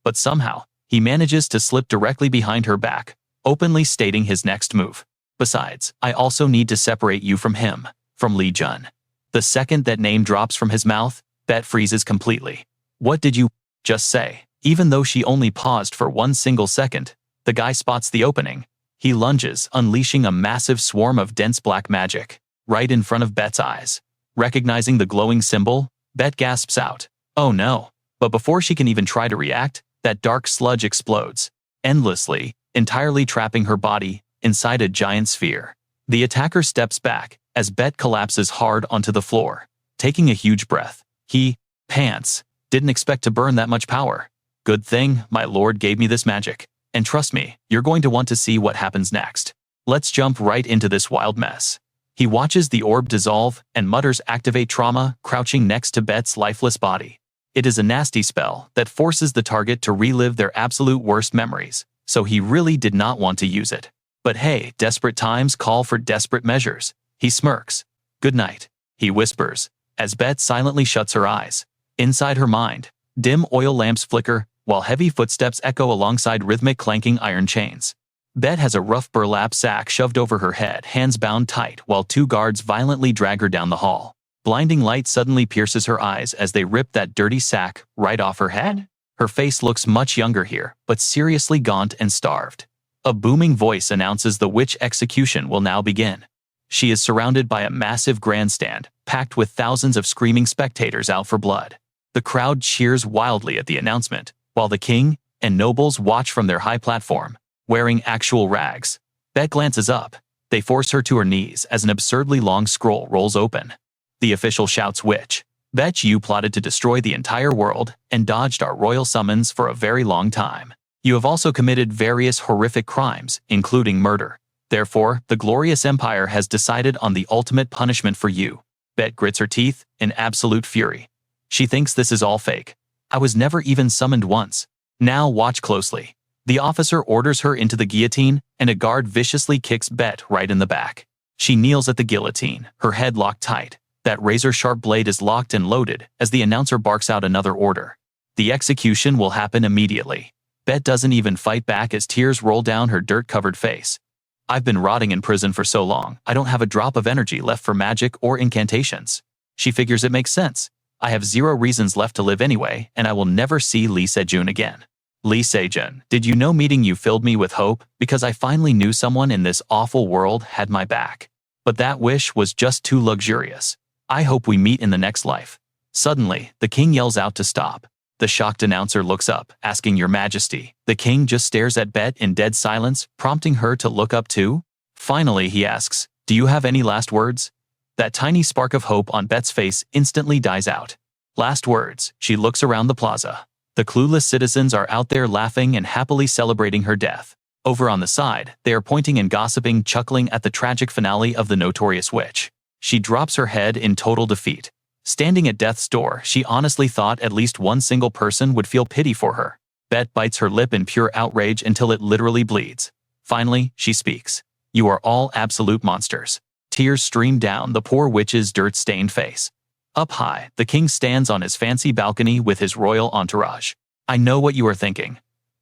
But somehow, he manages to slip directly behind her back, openly stating his next move. Besides, I also need to separate you from him, from Lee Se-jun. The second that name drops from his mouth, Bet freezes completely. What did you just say? Even though she only paused for 1 single second, the guy spots the opening. He lunges, unleashing a massive swarm of dense black magic, right in front of Bet's eyes. Recognizing the glowing symbol, Bet gasps out, "Oh no." But before she can even try to react, that dark sludge explodes, endlessly, entirely trapping her body inside a giant sphere. The attacker steps back as Bet collapses hard onto the floor, taking a huge breath. He pants. Didn't expect to burn that much power. Good thing my lord gave me this magic. And trust me, you're going to want to see what happens next. Let's jump right into this wild mess. He watches the orb dissolve and mutters activate trauma, crouching next to Bet's lifeless body. It is a nasty spell that forces the target to relive their absolute worst memories, so he really did not want to use it. But hey, desperate times call for desperate measures. He smirks. "Good night," he whispers, as Bet silently shuts her eyes. Inside her mind, dim oil lamps flicker, while heavy footsteps echo alongside rhythmic clanking iron chains. Bet has a rough burlap sack shoved over her head, hands bound tight, while 2 guards violently drag her down the hall. Blinding light suddenly pierces her eyes as they rip that dirty sack right off her head. Her face looks much younger here, but seriously gaunt and starved. A booming voice announces the witch execution will now begin. She is surrounded by a massive grandstand, packed with thousands of screaming spectators out for blood. The crowd cheers wildly at the announcement, while the king and nobles watch from their high platform, wearing actual rags. Bet glances up. They force her to her knees as an absurdly long scroll rolls open. The official shouts, "Witch, bet you plotted to destroy the entire world and dodged our royal summons for a very long time. You have also committed various horrific crimes, including murder. Therefore, the glorious empire has decided on the ultimate punishment for you." Bet grits her teeth in absolute fury. She thinks this is all fake. I was never even summoned once. Now watch closely. The officer orders her into the guillotine, and a guard viciously kicks Bet right in the back. She kneels at the guillotine, her head locked tight. That razor-sharp blade is locked and loaded as the announcer barks out another order. The execution will happen immediately. Bet doesn't even fight back as tears roll down her dirt-covered face. "I've been rotting in prison for so long, I don't have a drop of energy left for magic or incantations." She figures it makes sense. "I have 0 reasons left to live anyway, and I will never see Lee Se-jun again." "Lee Se-jun, did you know meeting you filled me with hope because I finally knew someone in this awful world had my back. But that wish was just too luxurious. I hope we meet in the next life." Suddenly, the king yells out to stop. The shocked announcer looks up, asking, "Your Majesty." The king just stares at Bet in dead silence, prompting her to look up too. Finally, he asks, "Do you have any last words?" That tiny spark of hope on Bet's face instantly dies out. Last words. She looks around the plaza. The clueless citizens are out there laughing and happily celebrating her death. Over on the side, they are pointing and gossiping, chuckling at the tragic finale of the notorious witch. She drops her head in total defeat. Standing at death's door, she honestly thought at least one single person would feel pity for her. Bet bites her lip in pure outrage until it literally bleeds. Finally, she speaks. "You are all absolute monsters." Tears stream down the poor witch's dirt-stained face. Up high, the king stands on his fancy balcony with his royal entourage. "I know what you are thinking.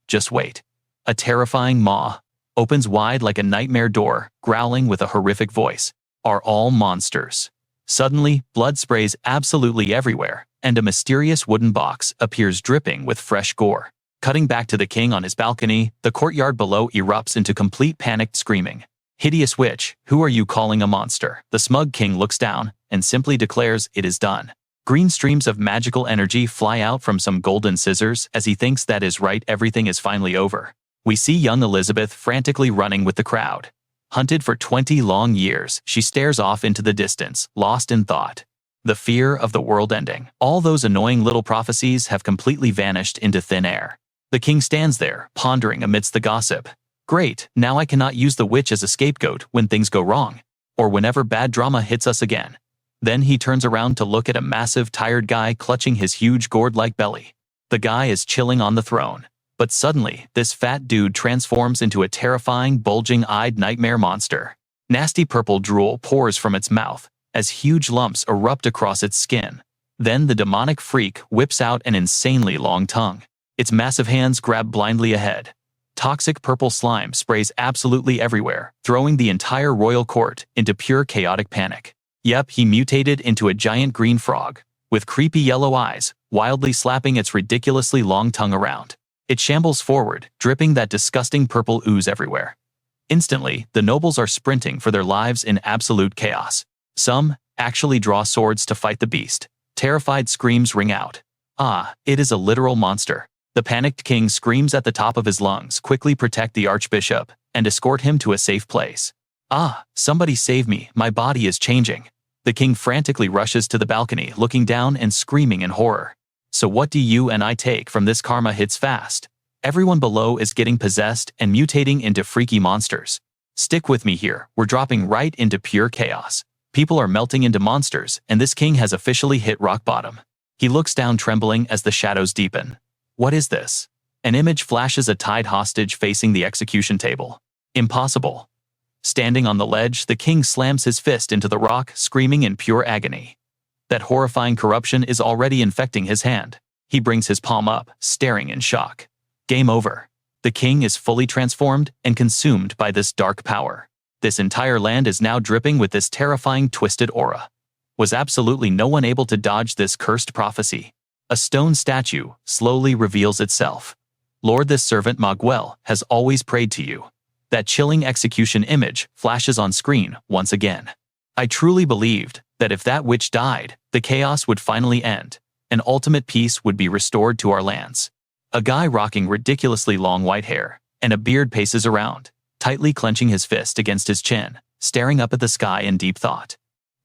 Just wait." A terrifying maw opens wide like a nightmare door, growling with a horrific voice. "Are all monsters." Suddenly, blood sprays absolutely everywhere, and a mysterious wooden box appears dripping with fresh gore. Cutting back to the king on his balcony, the courtyard below erupts into complete panicked screaming. "Hideous witch, who are you calling a monster?" The smug king looks down and simply declares it is done. Green streams of magical energy fly out from some golden scissors as he thinks that is right, everything is finally over. We see young Elizabeth frantically running with the crowd. Hunted for 20 long years, she stares off into the distance, lost in thought. The fear of the world ending. All those annoying little prophecies have completely vanished into thin air. The king stands there, pondering amidst the gossip. Great, now I cannot use the witch as a scapegoat when things go wrong, or whenever bad drama hits us again. Then he turns around to look at a massive, tired guy clutching his huge gourd-like belly. The guy is chilling on the throne. But suddenly, this fat dude transforms into a terrifying, bulging-eyed nightmare monster. Nasty purple drool pours from its mouth as huge lumps erupt across its skin. Then the demonic freak whips out an insanely long tongue. Its massive hands grab blindly ahead. Toxic purple slime sprays absolutely everywhere, throwing the entire royal court into pure chaotic panic. Yep, he mutated into a giant green frog, with creepy yellow eyes, wildly slapping its ridiculously long tongue around. It shambles forward, dripping that disgusting purple ooze everywhere. Instantly, the nobles are sprinting for their lives in absolute chaos. Some actually draw swords to fight the beast. Terrified screams ring out. Ah, it is a literal monster. The panicked king screams at the top of his lungs, quickly protect the archbishop, and escort him to a safe place. Ah, somebody save me, my body is changing. The king frantically rushes to the balcony, looking down and screaming in horror. So what do you and I take from this? Karma hits fast. Everyone below is getting possessed and mutating into freaky monsters. Stick with me here, we're dropping right into pure chaos. People are melting into monsters, and this king has officially hit rock bottom. He looks down trembling as the shadows deepen. What is this? An image flashes a tied hostage facing the execution table. Impossible. Standing on the ledge, the king slams his fist into the rock, screaming in pure agony. That horrifying corruption is already infecting his hand. He brings his palm up, staring in shock. Game over. The king is fully transformed and consumed by this dark power. This entire land is now dripping with this terrifying twisted aura. Was absolutely no one able to dodge this cursed prophecy? A stone statue slowly reveals itself. Lord, this servant Maguel has always prayed to you. That chilling execution image flashes on screen once again. I truly believed that if that witch died, the chaos would finally end, and ultimate peace would be restored to our lands. A guy rocking ridiculously long white hair and a beard paces around, tightly clenching his fist against his chin, staring up at the sky in deep thought.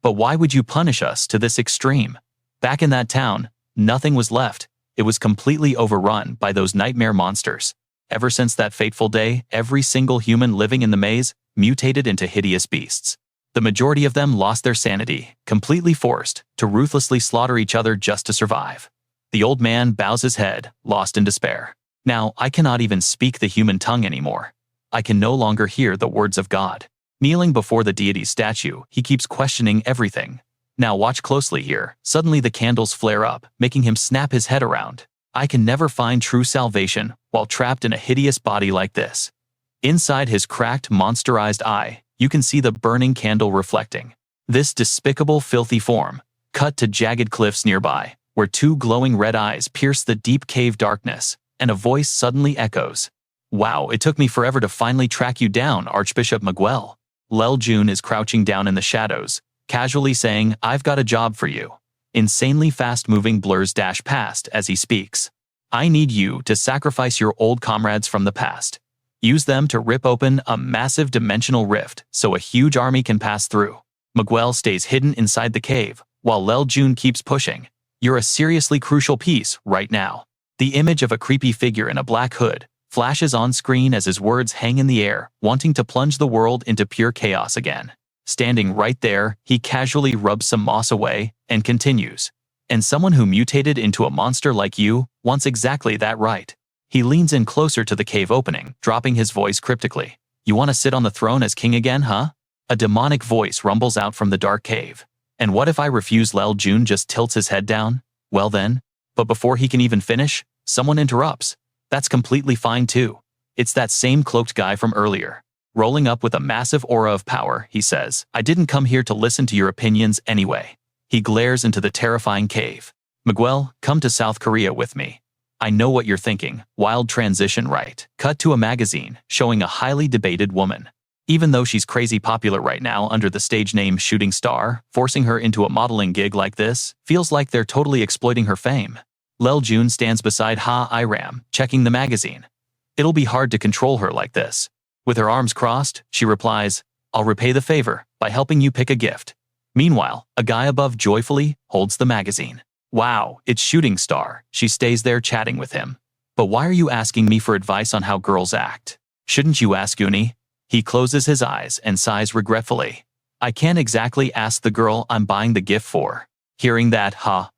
But why would you punish us to this extreme? Back in that town, nothing was left. It was completely overrun by those nightmare monsters. Ever since that fateful day, every single human living in the maze mutated into hideous beasts. The majority of them lost their sanity, completely forced to ruthlessly slaughter each other just to survive. The old man bows his head, lost in despair. Now, I cannot even speak the human tongue anymore. I can no longer hear the words of God. Kneeling before the deity's statue, he keeps questioning everything. Now watch closely here. Suddenly the candles flare up, making him snap his head around. I can never find true salvation while trapped in a hideous body like this. Inside his cracked, monsterized eye, you can see the burning candle reflecting. This despicable, filthy form, cut to jagged cliffs nearby, where two glowing red eyes pierce the deep cave darkness, and a voice suddenly echoes. Wow, it took me forever to finally track you down, Archbishop Miguel. Se-jun is crouching down in the shadows, casually saying, I've got a job for you. Insanely fast-moving blurs dash past as he speaks. I need you to sacrifice your old comrades from the past. Use them to rip open a massive dimensional rift so a huge army can pass through. Miguel stays hidden inside the cave, while Se-jun keeps pushing. You're a seriously crucial piece right now. The image of a creepy figure in a black hood flashes on screen as his words hang in the air, wanting to plunge the world into pure chaos again. Standing right there, he casually rubs some moss away and continues. And someone who mutated into a monster like you wants exactly that, right? He leans in closer to the cave opening, dropping his voice cryptically. You want to sit on the throne as king again, huh? A demonic voice rumbles out from the dark cave. And what if I refuse? Se-jun just tilts his head down. Well then. But before he can even finish, someone interrupts. That's completely fine too. It's that same cloaked guy from earlier. Rolling up with a massive aura of power, he says, I didn't come here to listen to your opinions anyway. He glares into the terrifying cave. Miguel, come to South Korea with me. I know what you're thinking. Wild transition, right? Cut to a magazine showing a highly debated woman. Even though she's crazy popular right now under the stage name Shooting Star, forcing her into a modeling gig like this feels like they're totally exploiting her fame. Se-jun stands beside Iram, checking the magazine. It'll be hard to control her like this. With her arms crossed, she replies, I'll repay the favor by helping you pick a gift. Meanwhile, a guy above joyfully holds the magazine. Wow, it's Shooting Star. She stays there chatting with him. But why are you asking me for advice on how girls act? Shouldn't you ask Uni? He closes his eyes and sighs regretfully. I can't exactly ask the girl I'm buying the gift for. Hearing that,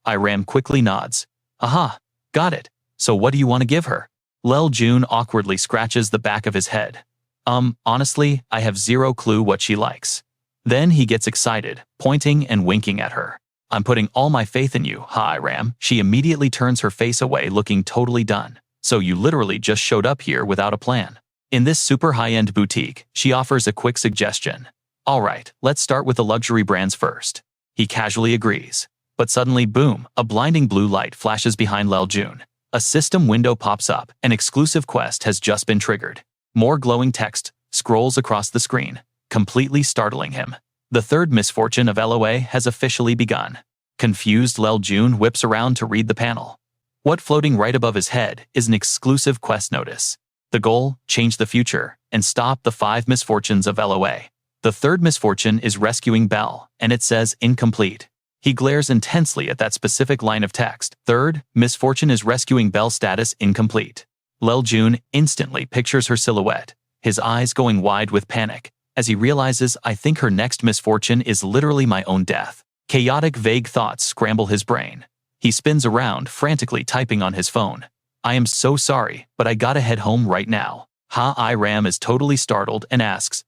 Iram quickly nods. Aha, got it. So what do you want to give her? Se-jun awkwardly scratches the back of his head. Honestly, I have zero clue what she likes. Then he gets excited, pointing and winking at her. I'm putting all my faith in you, hi Ram. She immediately turns her face away looking totally done. So you literally just showed up here without a plan. In this super high-end boutique, she offers a quick suggestion. Alright, let's start with the luxury brands first. He casually agrees. But suddenly, boom, a blinding blue light flashes behind Se Jun. A system window pops up, an exclusive quest has just been triggered. More glowing text scrolls across the screen, completely startling him. The third misfortune of LOA has officially begun. Confused, Se Jun whips around to read the panel. What floating right above his head is an exclusive quest notice. The goal, change the future, and stop the 5 misfortunes of LOA. The third misfortune is rescuing Belle, and it says incomplete. He glares intensely at that specific line of text. Third misfortune is rescuing Belle, status incomplete. Se Jun instantly pictures her silhouette, his eyes going wide with panic, as he realizes I think her next misfortune is literally my own death. Chaotic, vague thoughts scramble his brain. He spins around, frantically typing on his phone. I am so sorry, but I gotta head home right now. Ram is totally startled and asks,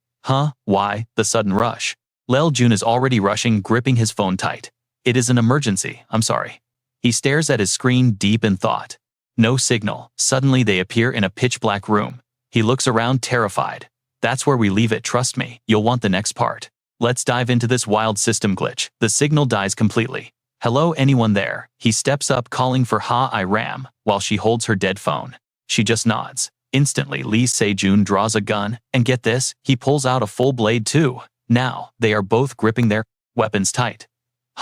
why the sudden rush? Se Jun is already rushing, gripping his phone tight. It is an emergency, I'm sorry. He stares at his screen, deep in thought. No signal. Suddenly they appear in a pitch-black room. He looks around, terrified. That's where we leave it, trust me, you'll want the next part. Let's dive into this wild system glitch. The signal dies completely. Hello, anyone there? He steps up, calling for Ram, while she holds her dead phone. She just nods. Instantly, Lee Se-jun draws a gun, and get this, he pulls out a full blade too. Now, they are both gripping their weapons tight.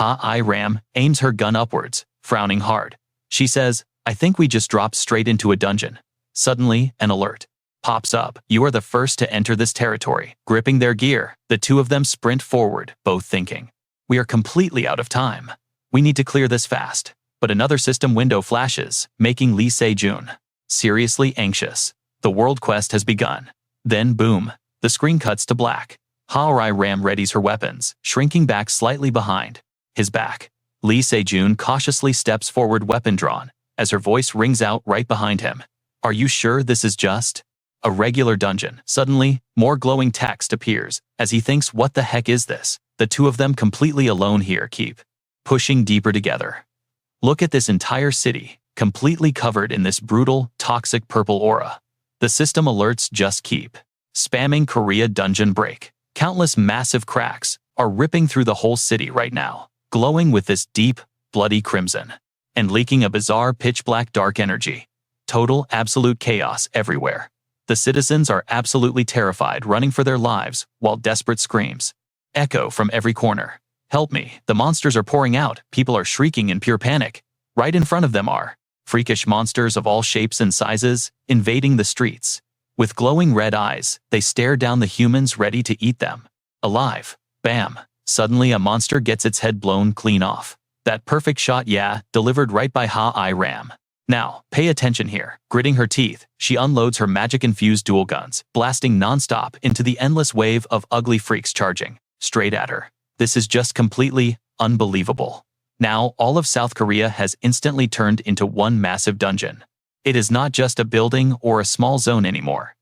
Ram aims her gun upwards, frowning hard. She says, I think we just dropped straight into a dungeon. Suddenly, an alert pops up. You are the first to enter this territory. Gripping their gear, the two of them sprint forward, both thinking, we are completely out of time. We need to clear this fast. But another system window flashes, making Lee Se-jun seriously anxious. The world quest has begun. Then boom, the screen cuts to black. Ram readies her weapons, shrinking back slightly behind his back. Lee Se-jun cautiously steps forward, weapon drawn, as her voice rings out right behind him. Are you sure this is just a regular dungeon? Suddenly, more glowing text appears, as he thinks, what the heck is this? The two of them completely alone here keep pushing deeper together. Look at this entire city, completely covered in this brutal, toxic purple aura. The system alerts just keep spamming Korea dungeon break. Countless massive cracks are ripping through the whole city right now, glowing with this deep, bloody crimson, and leaking a bizarre pitch-black dark energy. Total, absolute chaos everywhere. The citizens are absolutely terrified, running for their lives, while desperate screams echo from every corner. Help me, the monsters are pouring out, people are shrieking in pure panic. Right in front of them are freakish monsters of all shapes and sizes, invading the streets. With glowing red eyes, they stare down the humans, ready to eat them alive. Bam! Suddenly a monster gets its head blown clean off. That perfect shot, yeah, delivered right by Ram. Now, pay attention here. Gritting her teeth, she unloads her magic-infused dual guns, blasting non-stop into the endless wave of ugly freaks charging straight at her. This is just completely unbelievable. Now, all of South Korea has instantly turned into one massive dungeon. It is not just a building or a small zone anymore.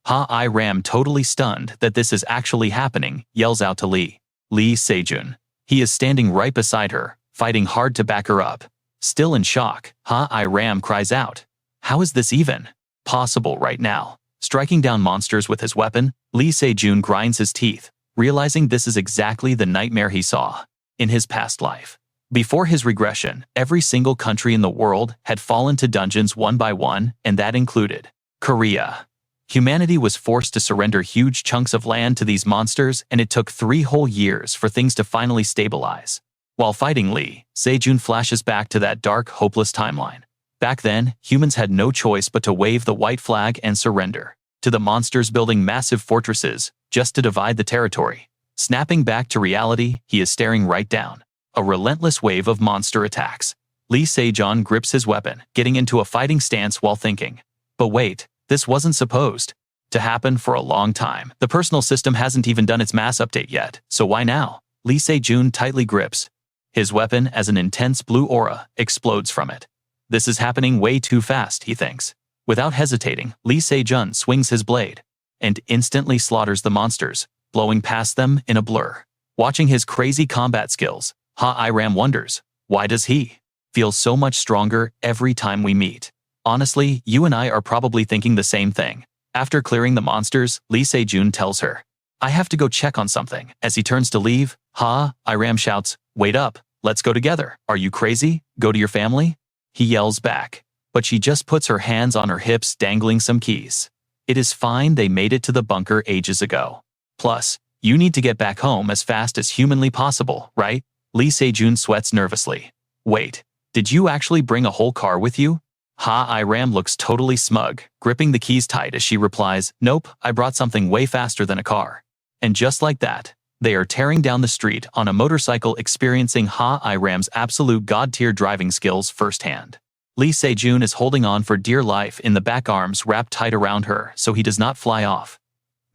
Ram, totally stunned that this is actually happening, yells out to Lee Se-jun. He is standing right beside her, fighting hard to back her up. Still in shock, Ram cries out, how is this even possible right now? Striking down monsters with his weapon, Lee Se-jun grinds his teeth, realizing this is exactly the nightmare he saw in his past life. Before his regression, every single country in the world had fallen to dungeons one by one, and that included Korea. Humanity was forced to surrender huge chunks of land to these monsters, and it took 3 whole years for things to finally stabilize. While fighting, Lee Se-jun flashes back to that dark, hopeless timeline. Back then, humans had no choice but to wave the white flag and surrender to the monsters, building massive fortresses just to divide the territory. Snapping back to reality, he is staring right down a relentless wave of monster attacks. Lee Se-jun grips his weapon, getting into a fighting stance while thinking, but wait, this wasn't supposed to happen for a long time. The personal system hasn't even done its mass update yet, so why now? Lee Se-jun tightly grips his weapon as an intense blue aura explodes from it. This is happening way too fast, he thinks. Without hesitating, Lee Se-jun swings his blade and instantly slaughters the monsters, blowing past them in a blur. Watching his crazy combat skills, Iram wonders, why does he feel so much stronger every time we meet? Honestly, you and I are probably thinking the same thing. After clearing the monsters, Lee Se-jun tells her, I have to go check on something. As he turns to leave, Iram shouts, wait up, let's go together. Are you crazy? Go to your family? He yells back, but she just puts her hands on her hips dangling some keys. It is fine, they made it to the bunker ages ago. Plus, you need to get back home as fast as humanly possible, right? Lee Se-jun sweats nervously. Wait, did you actually bring a whole car with you? Iram looks totally smug, gripping the keys tight as she replies, nope, I brought something way faster than a car. And just like that, they are tearing down the street on a motorcycle, experiencing Iram's absolute god-tier driving skills firsthand. Lee Se-jun is holding on for dear life in the back, arms wrapped tight around her so he does not fly off.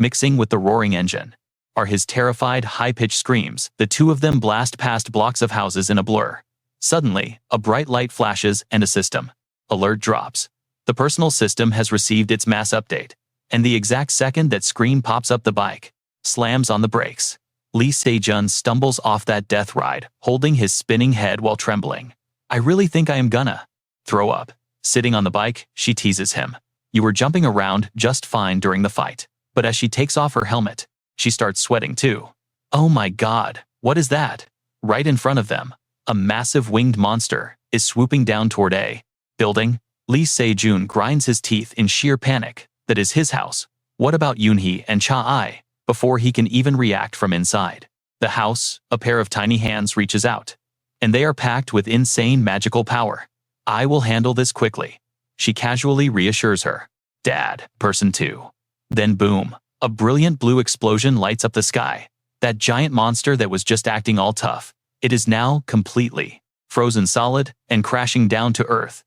Mixing with the roaring engine are his terrified, high-pitched screams. The two of them blast past blocks of houses in a blur. Suddenly, a bright light flashes and a system alert drops. The personal system has received its mass update, and the exact second that screen pops up, the bike slams on the brakes. Lee Se-jun stumbles off that death ride, holding his spinning head while trembling. I really think I am gonna throw up. Sitting on the bike, she teases him. You were jumping around just fine during the fight. But as she takes off her helmet, she starts sweating too. Oh my god, what is that? Right in front of them, a massive winged monster is swooping down toward a building. Lee Se-jun grinds his teeth in sheer panic. That is his house. What about Yoonhee and Cha-ai? Before he can even react from inside the house, a pair of tiny hands reaches out, and they are packed with insane magical power. I will handle this quickly, she casually reassures her. Dad, person 2. Then boom, a brilliant blue explosion lights up the sky. That giant monster that was just acting all tough, it is now completely frozen solid and crashing down to earth.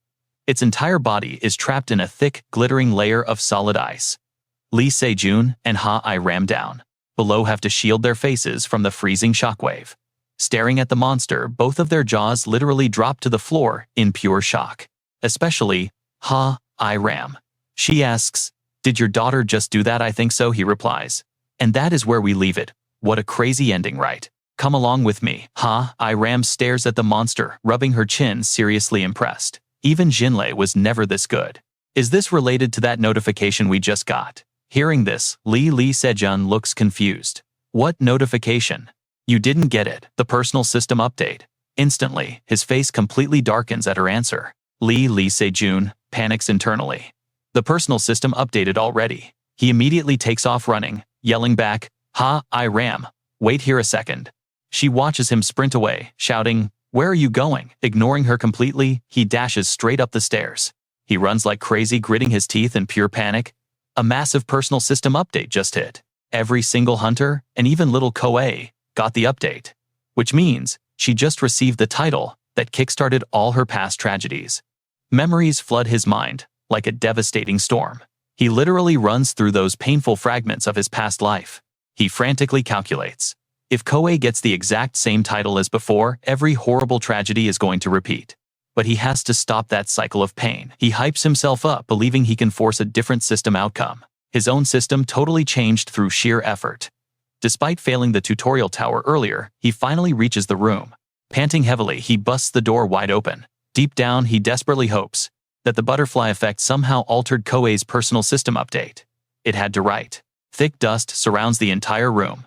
Its entire body is trapped in a thick, glittering layer of solid ice. Lee Se-jun and Iram down below have to shield their faces from the freezing shockwave. Staring at the monster, both of their jaws literally drop to the floor in pure shock. Especially Iram. She asks, did your daughter just do that? I think so, he replies. And that is where we leave it. What a crazy ending, right? Come along with me. Iram stares at the monster, rubbing her chin, seriously impressed. Even Jinlei was never this good. Is this related to that notification we just got? Hearing this, Lee Se-jun looks confused. What notification? You didn't get it. The personal system update. Instantly, his face completely darkens at her answer. Lee Se-jun panics internally. The personal system updated already. He immediately takes off running, yelling back, Iram, wait here a second. She watches him sprint away, shouting, where are you going? Ignoring her completely, he dashes straight up the stairs. He runs like crazy, gritting his teeth in pure panic. A massive personal system update just hit. Every single hunter, and even little Coa, got the update. Which means she just received the title that kickstarted all her past tragedies. Memories flood his mind like a devastating storm. He literally runs through those painful fragments of his past life. He frantically calculates. If Coa gets the exact same title as before, every horrible tragedy is going to repeat. But he has to stop that cycle of pain. He hypes himself up, believing he can force a different system outcome. His own system totally changed through sheer effort. Despite failing the tutorial tower earlier, he finally reaches the room. Panting heavily, he busts the door wide open. Deep down, he desperately hopes that the butterfly effect somehow altered Koei's personal system update. It had to right. Thick dust surrounds the entire room.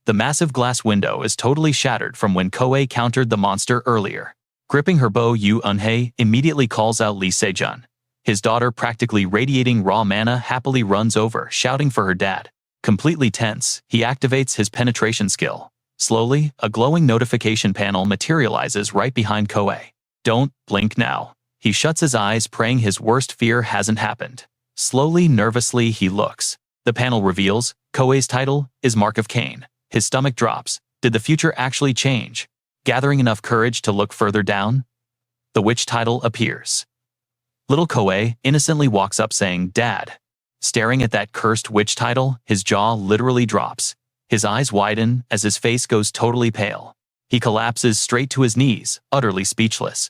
The massive glass window is totally shattered from when Coa countered the monster earlier. Gripping her bow, Yoonhee immediately calls out Lee Se-jun. His daughter, practically radiating raw mana, happily runs over, shouting for her dad. Completely tense, he activates his penetration skill. Slowly, a glowing notification panel materializes right behind Coa. Don't blink now. He shuts his eyes, praying his worst fear hasn't happened. Slowly, nervously, he looks. The panel reveals, Koei's title is Mark of Cain. His stomach drops. Did the future actually change? Gathering enough courage to look further down, the witch title appears. Little Coa innocently walks up saying, Dad. Staring at that cursed witch title, his jaw literally drops. His eyes widen as his face goes totally pale. He collapses straight to his knees, utterly speechless.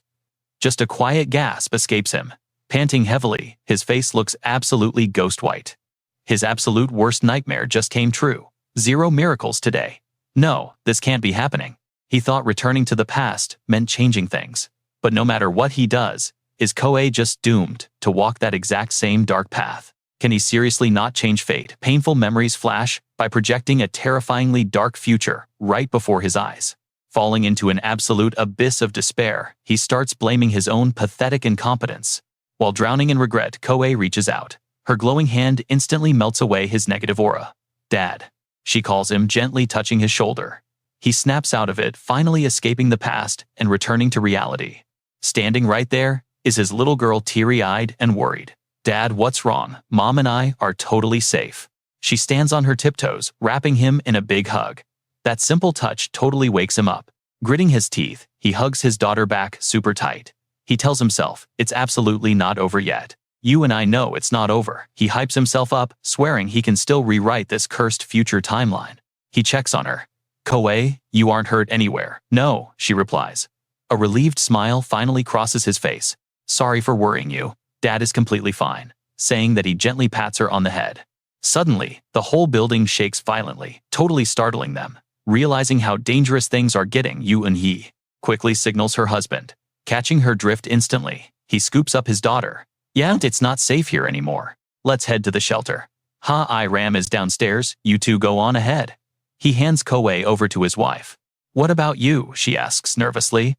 Just a quiet gasp escapes him. Panting heavily, his face looks absolutely ghost white. His absolute worst nightmare just came true. 0 miracles today. No, this can't be happening. He thought returning to the past meant changing things. But no matter what he does, is Koa just doomed to walk that exact same dark path? Can he seriously not change fate? Painful memories flash by projecting a terrifyingly dark future right before his eyes. Falling into an absolute abyss of despair, he starts blaming his own pathetic incompetence. While drowning in regret, Koa reaches out. Her glowing hand instantly melts away his negative aura. "Dad," she calls him, gently touching his shoulder. He snaps out of it, finally escaping the past and returning to reality. Standing right there is his little girl, teary-eyed and worried. "Dad, what's wrong? Mom and I are totally safe." She stands on her tiptoes, wrapping him in a big hug. That simple touch totally wakes him up. Gritting his teeth, he hugs his daughter back super tight. He tells himself, "It's absolutely not over yet. You and I know it's not over." He hypes himself up, swearing he can still rewrite this cursed future timeline. He checks on her. "Koa, you aren't hurt anywhere." "No," she replies. A relieved smile finally crosses his face. "Sorry for worrying you. Dad is completely fine," saying that he gently pats her on the head. Suddenly, the whole building shakes violently, totally startling them. Realizing how dangerous things are getting, he quickly signals her husband. Catching her drift instantly, he scoops up his daughter. "Yeah, it's not safe here anymore. Let's head to the shelter. Ram is downstairs, you two go on ahead." He hands Koa over to his wife. "What about you?" she asks nervously.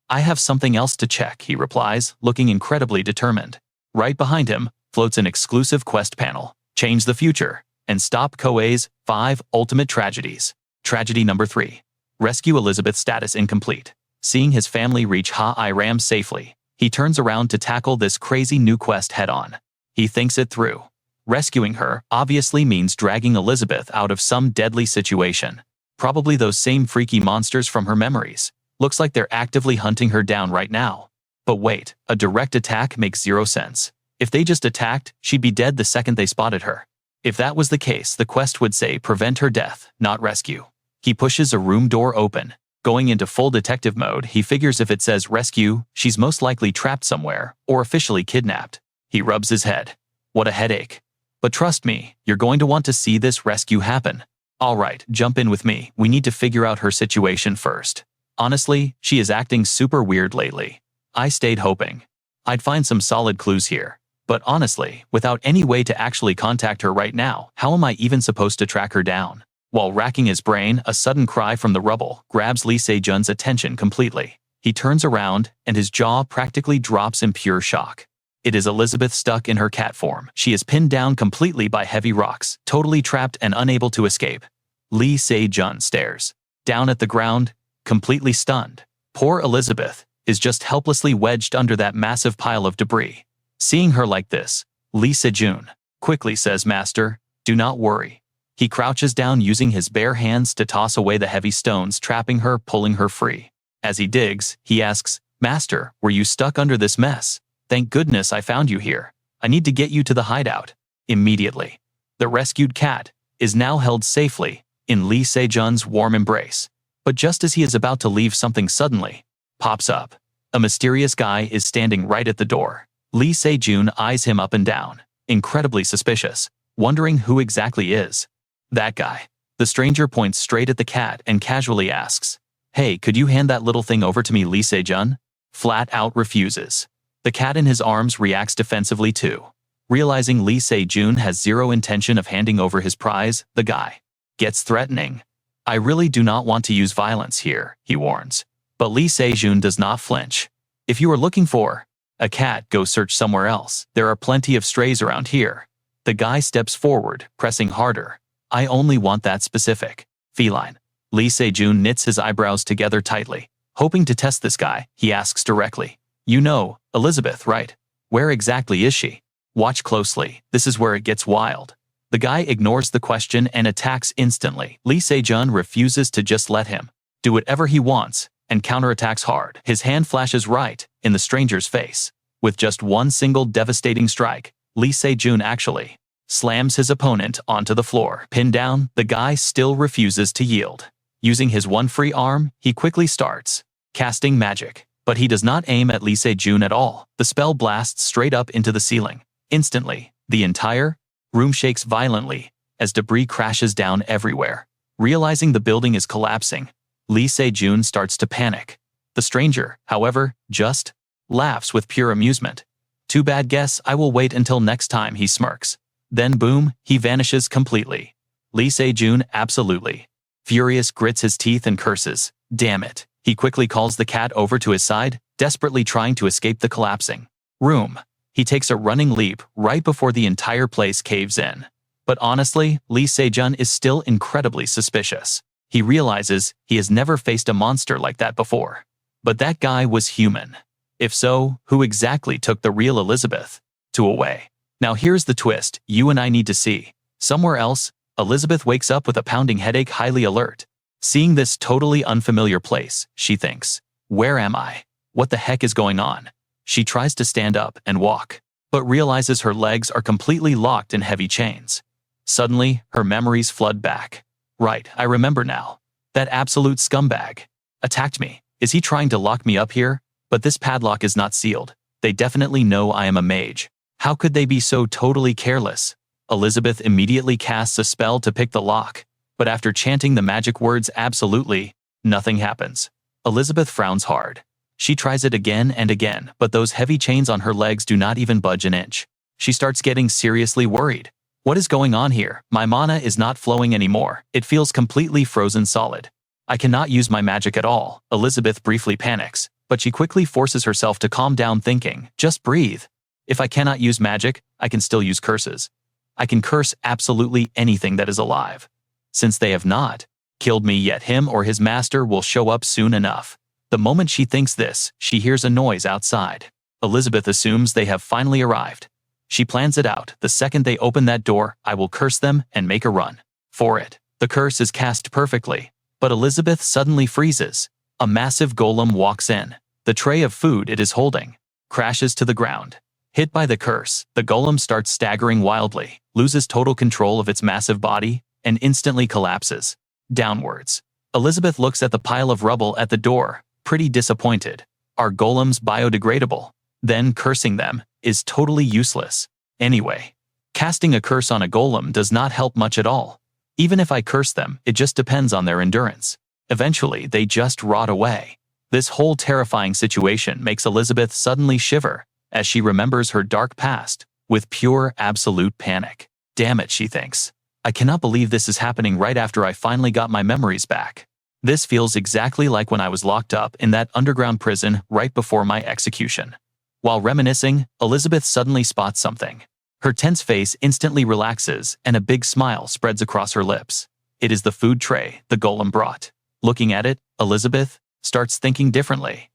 "I have something else to check," he replies, looking incredibly determined. Right behind him floats an exclusive quest panel. Change the future and stop Koa's 5 ultimate tragedies. Tragedy number 3. Rescue Elizabeth, status incomplete. Seeing his family reach Ram safely, he turns around to tackle this crazy new quest head-on. He thinks it through. Rescuing her obviously means dragging Elizabeth out of some deadly situation. Probably those same freaky monsters from her memories. Looks like they're actively hunting her down right now. But wait, a direct attack makes zero sense. If they just attacked, she'd be dead the second they spotted her. If that was the case, the quest would say prevent her death, not rescue. He pushes a room door open. Going into full detective mode, he figures if it says rescue, she's most likely trapped somewhere, or officially kidnapped. He rubs his head. What a headache. But trust me, you're going to want to see this rescue happen. Alright, jump in with me. We need to figure out her situation first. Honestly, she is acting super weird lately. I stayed hoping I'd find some solid clues here. But honestly, without any way to actually contact her right now, how am I even supposed to track her down? While racking his brain, a sudden cry from the rubble grabs Lee Se-jun's attention completely. He turns around, and his jaw practically drops in pure shock. It is Elizabeth stuck in her cat form. She is pinned down completely by heavy rocks, totally trapped and unable to escape. Lee Se-jun stares down at the ground, completely stunned. Poor Elizabeth is just helplessly wedged under that massive pile of debris. Seeing her like this, Lee Se-jun quickly says, "Master, do not worry." He crouches down using his bare hands to toss away the heavy stones trapping her, pulling her free. As he digs, he asks, "Master, were you stuck under this mess? Thank goodness I found you here. I need to get you to the hideout." Immediately, the rescued cat is now held safely in Lee Se-jun's warm embrace. But just as he is about to leave, something suddenly pops up. A mysterious guy is standing right at the door. Lee Se-jun eyes him up and down, incredibly suspicious, wondering who exactly is that guy. The stranger points straight at the cat and casually asks, "Hey, could you hand that little thing over to me?" Lee Se-jun flat out refuses. The cat in his arms reacts defensively too. Realizing Lee Se-jun has zero intention of handing over his prize, the guy gets threatening. "I really do not want to use violence here," he warns. But Lee Se-jun does not flinch. "If you are looking for a cat, go search somewhere else. There are plenty of strays around here." The guy steps forward, pressing harder. "I only want that specific feline." Lee Se-jun knits his eyebrows together tightly. Hoping to test this guy, he asks directly, "You know Elizabeth, right? Where exactly is she?" Watch closely, this is where it gets wild. The guy ignores the question and attacks instantly. Lee Se-jun refuses to just let him do whatever he wants and counterattacks hard. His hand flashes right in the stranger's face. With just one single devastating strike, Lee Se-jun actually slams his opponent onto the floor. Pinned down, the guy still refuses to yield. Using his one free arm, he quickly starts casting magic. But he does not aim at Lee Se-jun at all. The spell blasts straight up into the ceiling. Instantly, the entire room shakes violently as debris crashes down everywhere. Realizing the building is collapsing, Lee Se-jun starts to panic. The stranger, however, just laughs with pure amusement. Too bad, guess I will wait until next time, he smirks. Then boom, he vanishes completely. Lee Se-jun, absolutely furious, grits his teeth and curses. Damn it. He quickly calls the cat over to his side, desperately trying to escape the collapsing room. He takes a running leap right before the entire place caves in. But honestly, Lee Se-jun is still incredibly suspicious. He realizes he has never faced a monster like that before. But that guy was human. If so, who exactly took the real Elizabeth away? Now here's the twist you and I need to see. Somewhere else, Elizabeth wakes up with a pounding headache, highly alert. Seeing this totally unfamiliar place, she thinks, where am I? What the heck is going on? She tries to stand up and walk, but realizes her legs are completely locked in heavy chains. Suddenly, her memories flood back. Right, I remember now. That absolute scumbag attacked me. Is he trying to lock me up here? But this padlock is not sealed. They definitely know I am a mage. How could they be so totally careless? Elizabeth immediately casts a spell to pick the lock, but after chanting the magic words absolutely, nothing happens. Elizabeth frowns hard. She tries it again and again, but those heavy chains on her legs do not even budge an inch. She starts getting seriously worried. What is going on here? My mana is not flowing anymore. It feels completely frozen solid. I cannot use my magic at all. Elizabeth briefly panics, but she quickly forces herself to calm down, thinking, just breathe. If I cannot use magic, I can still use curses. I can curse absolutely anything that is alive. Since they have not killed me yet, him or his master will show up soon enough. The moment she thinks this, she hears a noise outside. Elizabeth assumes they have finally arrived. She plans it out. The second they open that door, I will curse them and make a run for it. The curse is cast perfectly, but Elizabeth suddenly freezes. A massive golem walks in. The tray of food it is holding crashes to the ground. Hit by the curse, the golem starts staggering wildly, loses total control of its massive body, and instantly collapses downwards. Elizabeth looks at the pile of rubble at the door, pretty disappointed. Are golems biodegradable? Then cursing them is totally useless. Anyway, casting a curse on a golem does not help much at all. Even if I curse them, it just depends on their endurance. Eventually, they just rot away. This whole terrifying situation makes Elizabeth suddenly shiver as she remembers her dark past with pure absolute panic. Damn it, she thinks. I cannot believe this is happening right after I finally got my memories back. This feels exactly like when I was locked up in that underground prison right before my execution. While reminiscing, Elizabeth suddenly spots something. Her tense face instantly relaxes and a big smile spreads across her lips. It is the food tray the golem brought. Looking at it, Elizabeth starts thinking differently.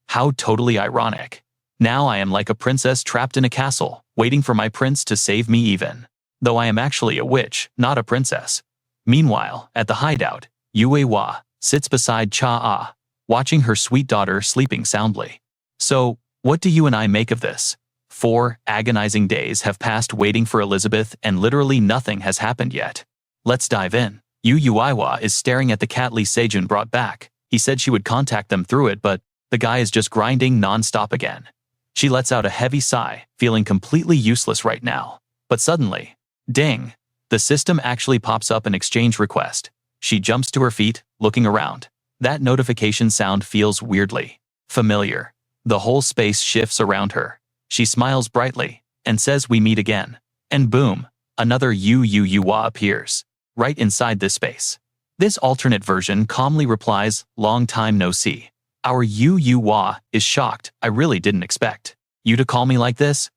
How totally ironic. Now I am like a princess trapped in a castle, waiting for my prince to save me even. Though I am actually a witch, not a princess. Meanwhile, at the hideout, Yue-wa sits beside Cha-ah, watching her sweet daughter sleeping soundly. So, what do you and I make of this? 4 agonizing days have passed waiting for Elizabeth and literally nothing has happened yet. Let's dive in. Yue-wa is staring at the cat Lee Se-jun brought back. He said she would contact them through it, but the guy is just grinding non-stop again. She lets out a heavy sigh, feeling completely useless right now. But suddenly, ding! The system actually pops up an exchange request. She jumps to her feet, looking around. That notification sound feels weirdly familiar. The whole space shifts around her. She smiles brightly and says we meet again. And boom, another Yue-wa appears right inside this space. This alternate version calmly replies, long time no see. Our Yue-wa is shocked. I really didn't expect you to call me like this.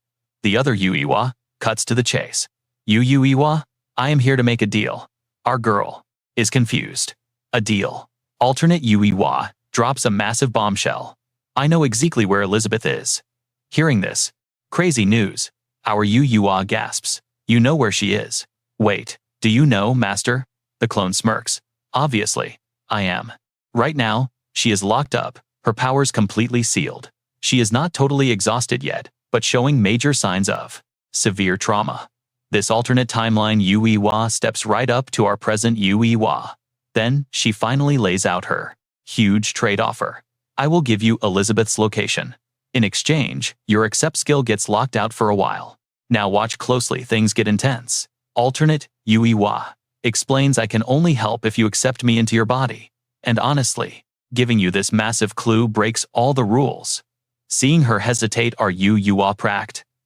The other Yue-wa cuts to the chase. Yue-wa, I am here to make a deal. Our girl is confused. A deal. Alternate Yue-wa drops a massive bombshell. I know exactly where Elizabeth is. Hearing this crazy news, our Yue-wa gasps. You know where she is. Wait, do you know, master? The clone smirks. Obviously, I am. Right now, she is locked up, her powers completely sealed. She is not totally exhausted yet, but showing major signs of severe trauma. This alternate timeline Yue-wa steps right up to our present Yue-wa. Then, she finally lays out her huge trade offer. I will give you Elizabeth's location. In exchange, your accept skill gets locked out for a while. Now watch closely, things get intense. Alternate Yue-wa explains I can only help if you accept me into your body. And honestly, giving you this massive clue breaks all the rules. Seeing her hesitate, are you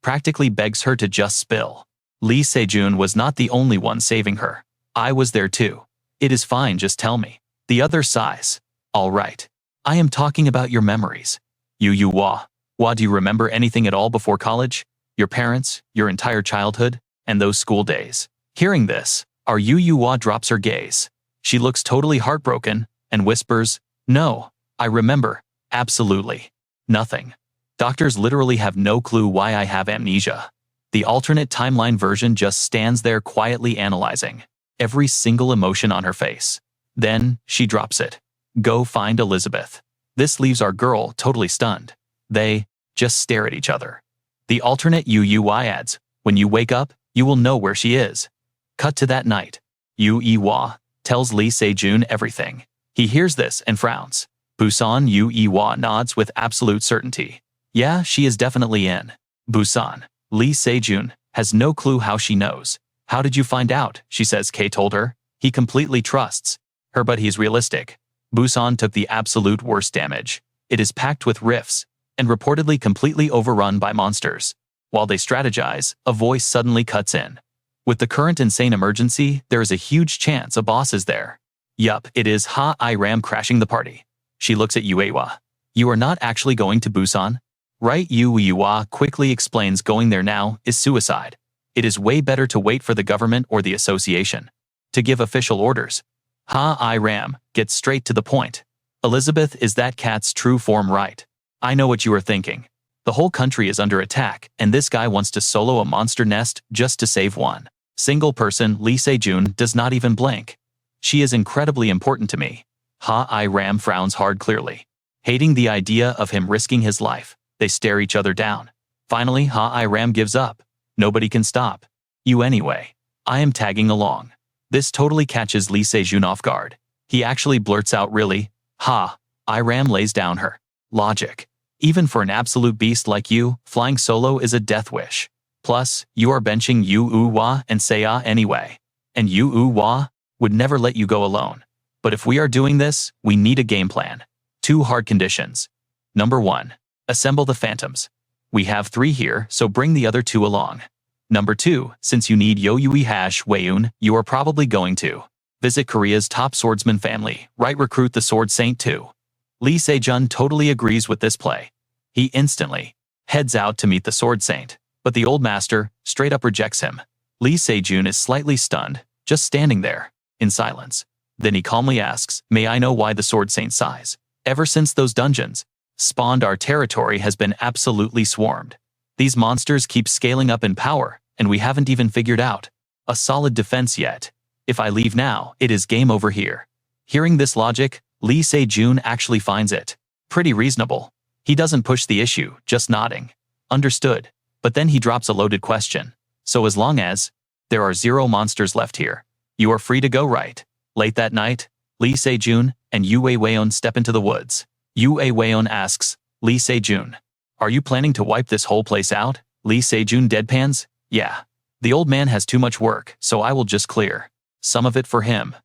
practically begs her to just spill. Lee Se-jun was not the only one saving her. I was there too. It is fine, just tell me. The other sighs. All right. I am talking about your memories. Do you remember anything at all before college? Your parents, your entire childhood, and those school days? Hearing this, drops her gaze. She looks totally heartbroken and whispers, no, I remember, absolutely nothing. Doctors literally have no clue why I have amnesia. The alternate timeline version just stands there quietly analyzing every single emotion on her face. Then, she drops it. Go find Elizabeth. This leaves our girl totally stunned. They just stare at each other. The alternate adds, when you wake up, you will know where she is. Cut to that night. Tells Lee Se-jun everything. He hears this and frowns. Busan nods with absolute certainty. Yeah, she is definitely in. Busan. Lee Se-jun has no clue how she knows. How did you find out? She says Kay told her. He completely trusts her, but he's realistic. Busan took the absolute worst damage. It is packed with rifts and reportedly completely overrun by monsters. While they strategize, a voice suddenly cuts in. With the current insane emergency, there is a huge chance a boss is there. Yup, it is Iram crashing the party. She looks at Yuewa. You are not actually going to Busan? Right? Yuewa quickly explains going there now is suicide. It is way better to wait for the government or the association to give official orders. Iram gets straight to the point. Elizabeth is that cat's true form, right? I know what you are thinking. The whole country is under attack, and this guy wants to solo a monster nest just to save one single person. Lee Se-jun does not even blink. She is incredibly important to me. Iram frowns hard, clearly hating the idea of him risking his life. They stare each other down. Finally, Iram gives up. Nobody can stop you anyway. I am tagging along. This totally catches Lee Se-jun off guard. He actually blurts out, really? Iram lays down her logic. Even for an absolute beast like you, flying solo is a death wish. Plus, you are benching Yu-Wa and Seiya anyway. And Yu-Wa would never let you go alone. But if we are doing this, we need a game plan. 2 hard conditions. Number 1. Assemble the phantoms. We have 3 here, so bring the other 2 along. Number 2. Since you need Weiyun, you are probably going to visit Korea's top swordsman family, right? Recruit the Sword Saint too. Lee Se-jun totally agrees with this play. He instantly heads out to meet the Sword Saint, but the old master straight up rejects him. Lee Se-jun is slightly stunned, just standing there, in silence. Then he calmly asks, may I know why the Sword Saint sighs? Ever since those dungeons spawned, our territory has been absolutely swarmed. These monsters keep scaling up in power, and we haven't even figured out a solid defense yet. If I leave now, it is game over here. Hearing this logic, Lee Se-jun actually finds it pretty reasonable. He doesn't push the issue, just nodding. Understood. But then he drops a loaded question. So as long as there are 0 monsters left here, you are free to go, right? Late that night, Lee Se-jun and Yu Weiyun step into the woods. Yu Weiyun asks, Lee Se-jun, are you planning to wipe this whole place out? Lee Se-jun deadpans, yeah. The old man has too much work, so I will just clear some of it for him.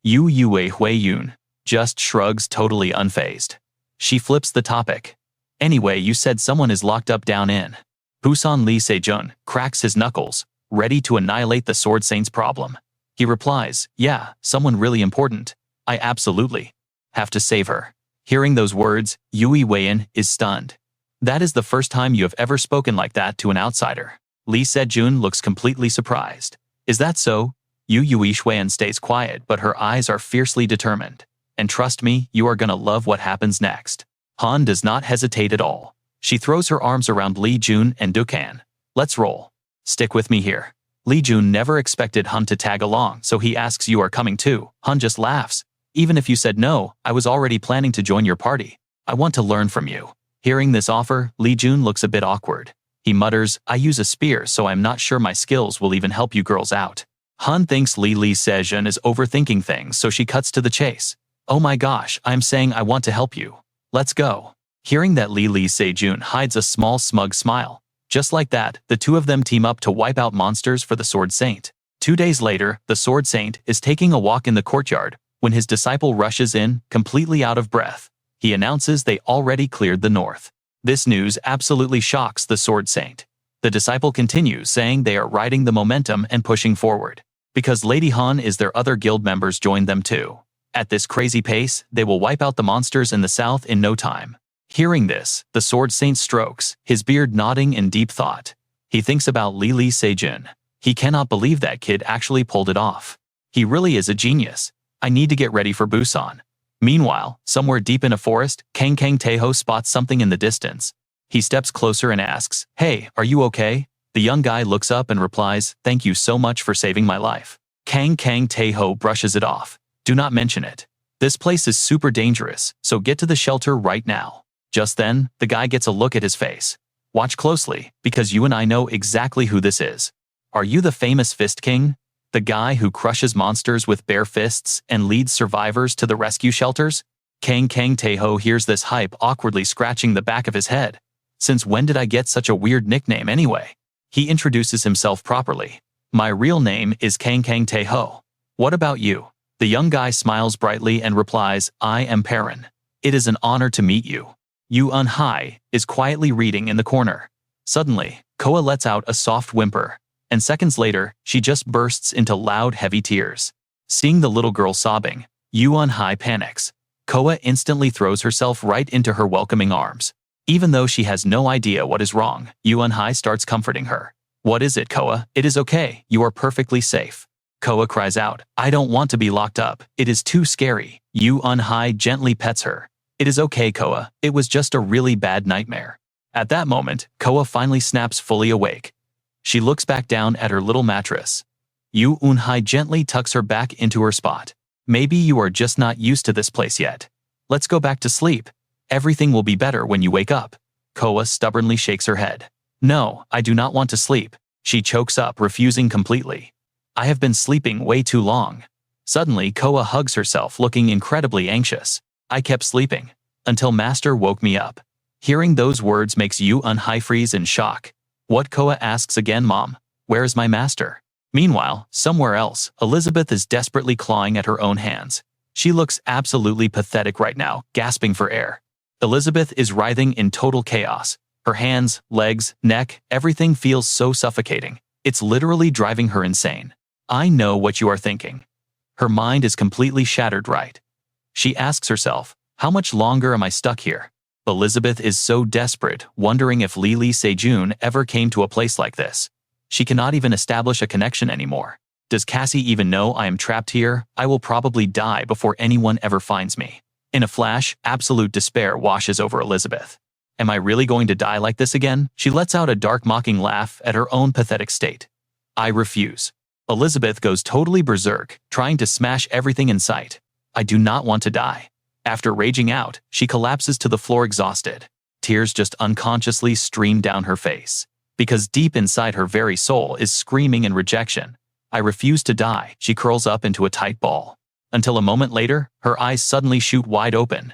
Yu Weiyun just shrugs, totally unfazed. She flips the topic. Anyway, you said someone is locked up down in Busan. Lee Se-jun cracks his knuckles, ready to annihilate the Sword Saint's problem. He replies, yeah, someone really important. I absolutely have to save her. Hearing those words, Yu Weiyun is stunned. That is the first time you have ever spoken like that to an outsider. Lee Se-jun looks completely surprised. Is that so? Yu Weiyun stays quiet, but her eyes are fiercely determined. And trust me, you are gonna love what happens next. Han does not hesitate at all. She throws her arms around Lee Jun and Dukan. Let's roll. Stick with me here. Lee Jun never expected Han to tag along, so he asks, you are coming too? Han just laughs. Even if you said no, I was already planning to join your party. I want to learn from you. Hearing this offer, Lee Jun looks a bit awkward. He mutters, I use a spear, so I'm not sure my skills will even help you girls out. Han thinks Lee Se-jun is overthinking things, so she cuts to the chase. Oh my gosh, I'm saying I want to help you. Let's go. Hearing that, Lee Se-jun hides a small smug smile. Just like that, the 2 of them team up to wipe out monsters for the Sword Saint. 2 days later, the Sword Saint is taking a walk in the courtyard, When his disciple rushes in, completely out of breath, he announces they already cleared the north. This news absolutely shocks the Sword Saint. The disciple continues, saying they are riding the momentum and pushing forward, because Lady Han is their other guild members joined them too. At this crazy pace, they will wipe out the monsters in the south in no time. Hearing this, the Sword Saint strokes, his beard nodding in deep thought. He thinks about Lee Se-jun. He cannot believe that kid actually pulled it off. He really is a genius. I need to get ready for Busan. Meanwhile, somewhere deep in a forest, Kang Tae-ho spots something in the distance. He steps closer and asks, "Hey, are you okay?" The young guy looks up and replies, "Thank you so much for saving my life." Kang Tae-ho brushes it off. "Do not mention it. This place is super dangerous, so get to the shelter right now." Just then, the guy gets a look at his face. "Watch closely, because you and I know exactly who this is. Are you the famous Fist King? The guy who crushes monsters with bare fists and leads survivors to the rescue shelters?" Kang Tae-ho hears this hype, awkwardly scratching the back of his head. Since when did I get such a weird nickname anyway? He introduces himself properly. "My real name is Kang Tae-ho. What about you?" The young guy smiles brightly and replies, "I am Perrin. It is an honor to meet you." Yu Un-hai is quietly reading in the corner. Suddenly, Koa lets out a soft whimper, and seconds later, she just bursts into loud, heavy tears. Seeing the little girl sobbing, Yu Un-hai panics. Koa instantly throws herself right into her welcoming arms. Even though she has no idea what is wrong, Yu Un-hai starts comforting her. "What is it, Koa? It is okay. You are perfectly safe." Koa cries out, "I don't want to be locked up. It is too scary." Yu Un-hai gently pets her. "It is okay, Koa. It was just a really bad nightmare." At that moment, Koa finally snaps fully awake. She looks back down at her little mattress. Yu Un-hai gently tucks her back into her spot. "Maybe you are just not used to this place yet. Let's go back to sleep. Everything will be better when you wake up." Koa stubbornly shakes her head. "No, I do not want to sleep." She chokes up, refusing completely. "I have been sleeping way too long." Suddenly, Koa hugs herself, looking incredibly anxious. "I kept sleeping until Master woke me up." Hearing those words makes Yu Un-hai freeze in shock. "What?" Koa asks again. "Mom, where is my master?" Meanwhile, somewhere else, Elizabeth is desperately clawing at her own hands. She looks absolutely pathetic right now, gasping for air. Elizabeth is writhing in total chaos. Her hands, legs, neck, everything feels so suffocating. It's literally driving her insane. I know what you are thinking. Her mind is completely shattered, right? She asks herself, how much longer am I stuck here? Elizabeth is so desperate, wondering if Lee Se-jun ever came to a place like this. She cannot even establish a connection anymore. Does Cassie even know I am trapped here? I will probably die before anyone ever finds me. In a flash, absolute despair washes over Elizabeth. Am I really going to die like this again? She lets out a dark mocking laugh at her own pathetic state. I refuse. Elizabeth goes totally berserk, trying to smash everything in sight. I do not want to die. After raging out, she collapses to the floor exhausted. Tears just unconsciously stream down her face. Because deep inside her very soul is screaming in rejection. I refuse to die. She curls up into a tight ball. Until a moment later, her eyes suddenly shoot wide open.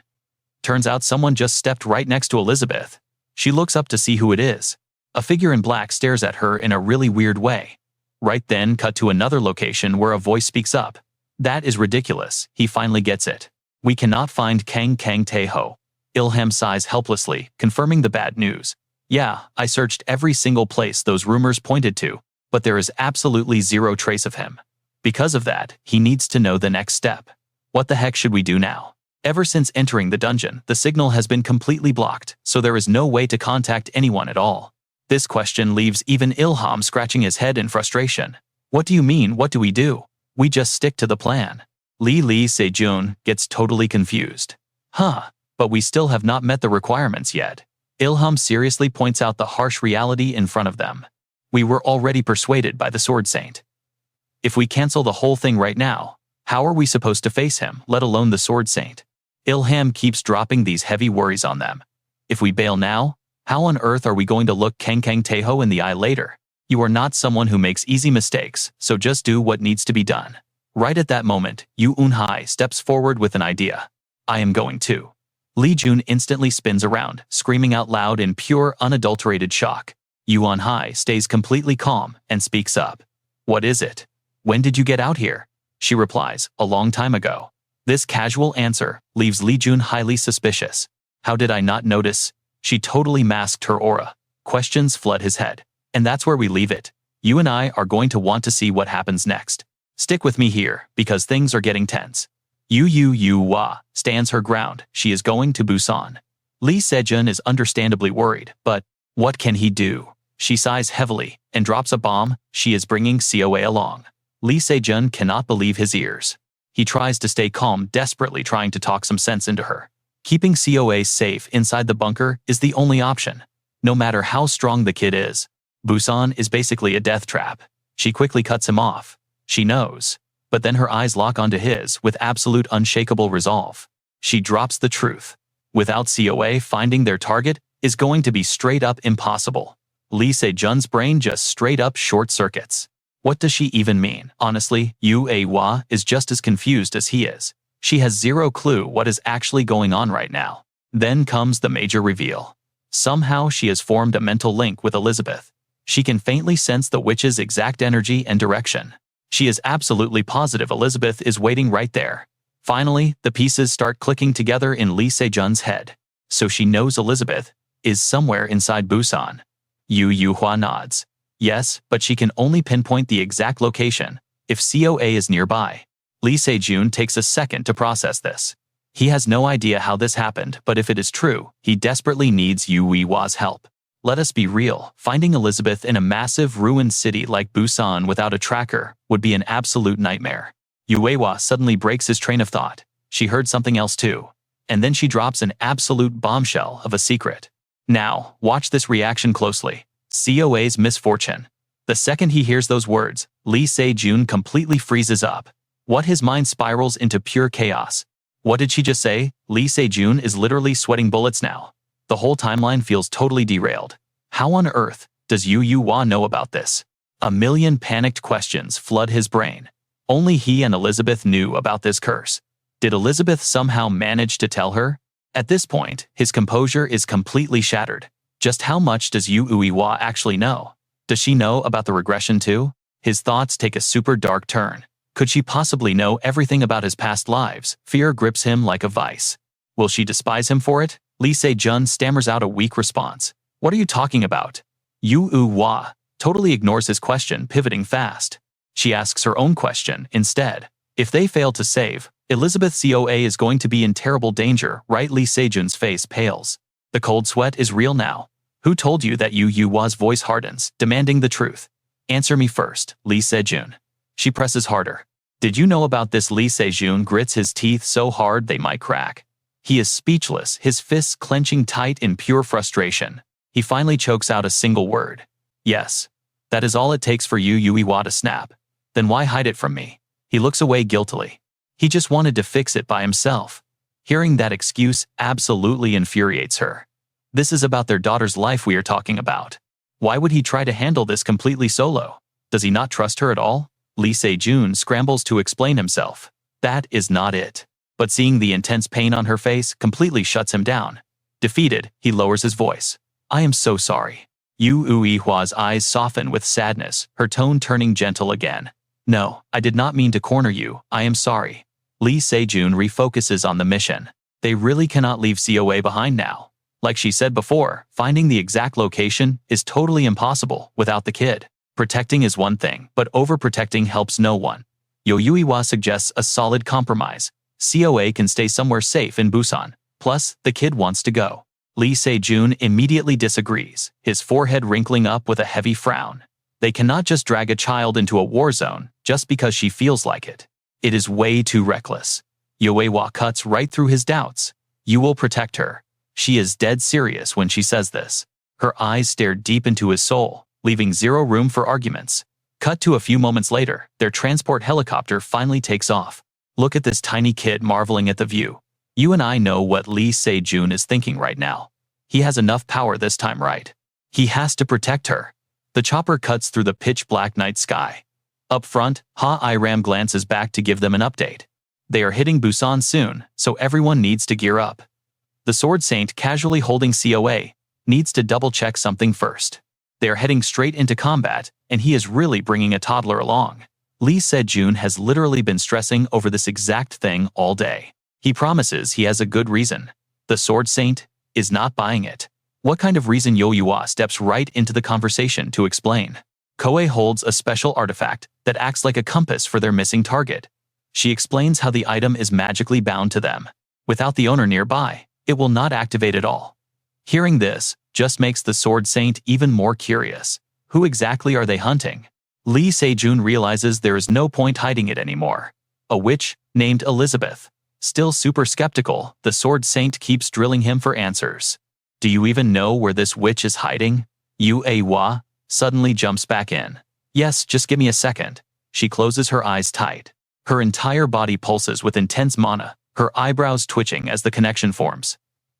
Turns out someone just stepped right next to Elizabeth. She looks up to see who it is. A figure in black stares at her in a really weird way. Right then, cut to another location where a voice speaks up. That is ridiculous. He finally gets it. We cannot find Kang Tae-ho. Ilham sighs helplessly, confirming the bad news. Yeah, I searched every single place those rumors pointed to, but there is absolutely zero trace of him. Because of that, he needs to know the next step. What the heck should we do now? Ever since entering the dungeon, the signal has been completely blocked, so there is no way to contact anyone at all. This question leaves even Ilham scratching his head in frustration. What do you mean, what do we do? We just stick to the plan. Lee Se-jun gets totally confused. But we still have not met the requirements yet. Ilham seriously points out the harsh reality in front of them. We were already persuaded by the Sword Saint. If we cancel the whole thing right now, how are we supposed to face him, let alone the Sword Saint? Ilham keeps dropping these heavy worries on them. If we bail now, how on earth are we going to look Kang Tae-ho in the eye later? You are not someone who makes easy mistakes, so just do what needs to be done. Right at that moment, Yu Un-hai steps forward with an idea. I am going to. Lee Se-jun instantly spins around, screaming out loud in pure, unadulterated shock. Yu Un-hai stays completely calm and speaks up. What is it? When did you get out here? She replies, a long time ago. This casual answer leaves Lee Se-jun highly suspicious. How did I not notice? She totally masked her aura. Questions flood his head. And that's where we leave it. You and I are going to want to see what happens next. Stick with me here, because things are getting tense. Yu stands her ground. She is going to Busan. Lee Se-jun is understandably worried, but what can he do? She sighs heavily and drops a bomb. She is bringing Coa along. Lee Se-jun cannot believe his ears. He tries to stay calm, desperately trying to talk some sense into her. Keeping Coa safe inside the bunker is the only option. No matter how strong the kid is, Busan is basically a death trap. She quickly cuts him off. She knows. But then her eyes lock onto his with absolute unshakable resolve. She drops the truth. Without Coa, finding their target is going to be straight up impossible. Lee Se-jun's brain just straight up short circuits. What does she even mean? Honestly, Yu is just as confused as he is. She has zero clue what is actually going on right now. Then comes the major reveal. Somehow she has formed a mental link with Elizabeth. She can faintly sense the witch's exact energy and direction. She is absolutely positive Elizabeth is waiting right there. Finally, the pieces start clicking together in Lee Se-jun's head. So she knows Elizabeth is somewhere inside Busan. Yu nods. Yes, but she can only pinpoint the exact location if Coa is nearby. Lee Se-jun takes a second to process this. He has no idea how this happened, but if it is true, he desperately needs Yuiwa's help. Let us be real, finding Elizabeth in a massive ruined city like Busan without a tracker would be an absolute nightmare. Yuiwa suddenly breaks his train of thought. She heard something else too. And then she drops an absolute bombshell of a secret. Now, watch this reaction closely. Coa's misfortune. The second he hears those words, Lee Se-jun completely freezes up. What his mind spirals into pure chaos. What did she just say? Lee Se-jun is literally sweating bullets now. The whole timeline feels totally derailed. How on earth does Yuiwa know about this? A million panicked questions flood his brain. Only he and Elizabeth knew about this curse. Did Elizabeth somehow manage to tell her? At this point, his composure is completely shattered. Just how much does Yuiwa actually know? Does she know about the regression too? His thoughts take a super dark turn. Could she possibly know everything about his past lives? Fear grips him like a vice. Will she despise him for it? Lee Se-jun stammers out a weak response. What are you talking about? Yuiwa totally ignores his question, pivoting fast. She asks her own question instead. If they fail to save, Elizabeth Coa is going to be in terrible danger, right? Lee Se-jun's face pales. The cold sweat is real now. Who told you that? Yuiwa's voice hardens, demanding the truth. Answer me first, Lee Se-jun. She presses harder. Did you know about this? Lee Se-jun grits his teeth so hard they might crack. He is speechless, his fists clenching tight in pure frustration. He finally chokes out a single word. Yes. That is all it takes for Yuiwa to snap. Then why hide it from me? He looks away guiltily. He just wanted to fix it by himself. Hearing that excuse absolutely infuriates her. This is about their daughter's life we are talking about. Why would he try to handle this completely solo? Does he not trust her at all? Lee Se-jun scrambles to explain himself. That is not it. But seeing the intense pain on her face completely shuts him down. Defeated, he lowers his voice. I am so sorry. Yuiwa's eyes soften with sadness, her tone turning gentle again. No, I did not mean to corner you, I am sorry. Lee Se-jun refocuses on the mission. They really cannot leave Coa behind now. Like she said before, finding the exact location is totally impossible without the kid. Protecting is one thing, but overprotecting helps no one. Yuiwa suggests a solid compromise. Coa can stay somewhere safe in Busan. Plus, the kid wants to go. Lee Se-jun immediately disagrees, his forehead wrinkling up with a heavy frown. They cannot just drag a child into a war zone just because she feels like it. It is way too reckless. Yuiwa cuts right through his doubts. You will protect her. She is dead serious when she says this. Her eyes stare deep into his soul, leaving zero room for arguments. Cut to a few moments later, their transport helicopter finally takes off. Look at this tiny kid marveling at the view. You and I know what Lee Se-jun is thinking right now. He has enough power this time, right? He has to protect her. The chopper cuts through the pitch-black night sky. Up front, Ha-I-Ram glances back to give them an update. They are hitting Busan soon, so everyone needs to gear up. The Sword Saint, casually holding Coa, needs to double-check something first. They are heading straight into combat, and he is really bringing a toddler along. Lee Se-jun has literally been stressing over this exact thing all day. He promises he has a good reason. The Sword Saint is not buying it. What kind of reason? Yo-Yua steps right into the conversation to explain. Koe holds a special artifact that acts like a compass for their missing target. She explains how the item is magically bound to them. Without the owner nearby, it will not activate at all. Hearing this just makes the Sword Saint even more curious. Who exactly are they hunting? Lee Se-jun realizes there is no point hiding it anymore. A witch named Elizabeth. Still super skeptical, the Sword Saint keeps drilling him for answers. Do you even know where this witch is hiding? Yua suddenly jumps back in. Yes, just give me a second. She closes her eyes tight. Her entire body pulses with intense mana, her eyebrows twitching as the connection forms.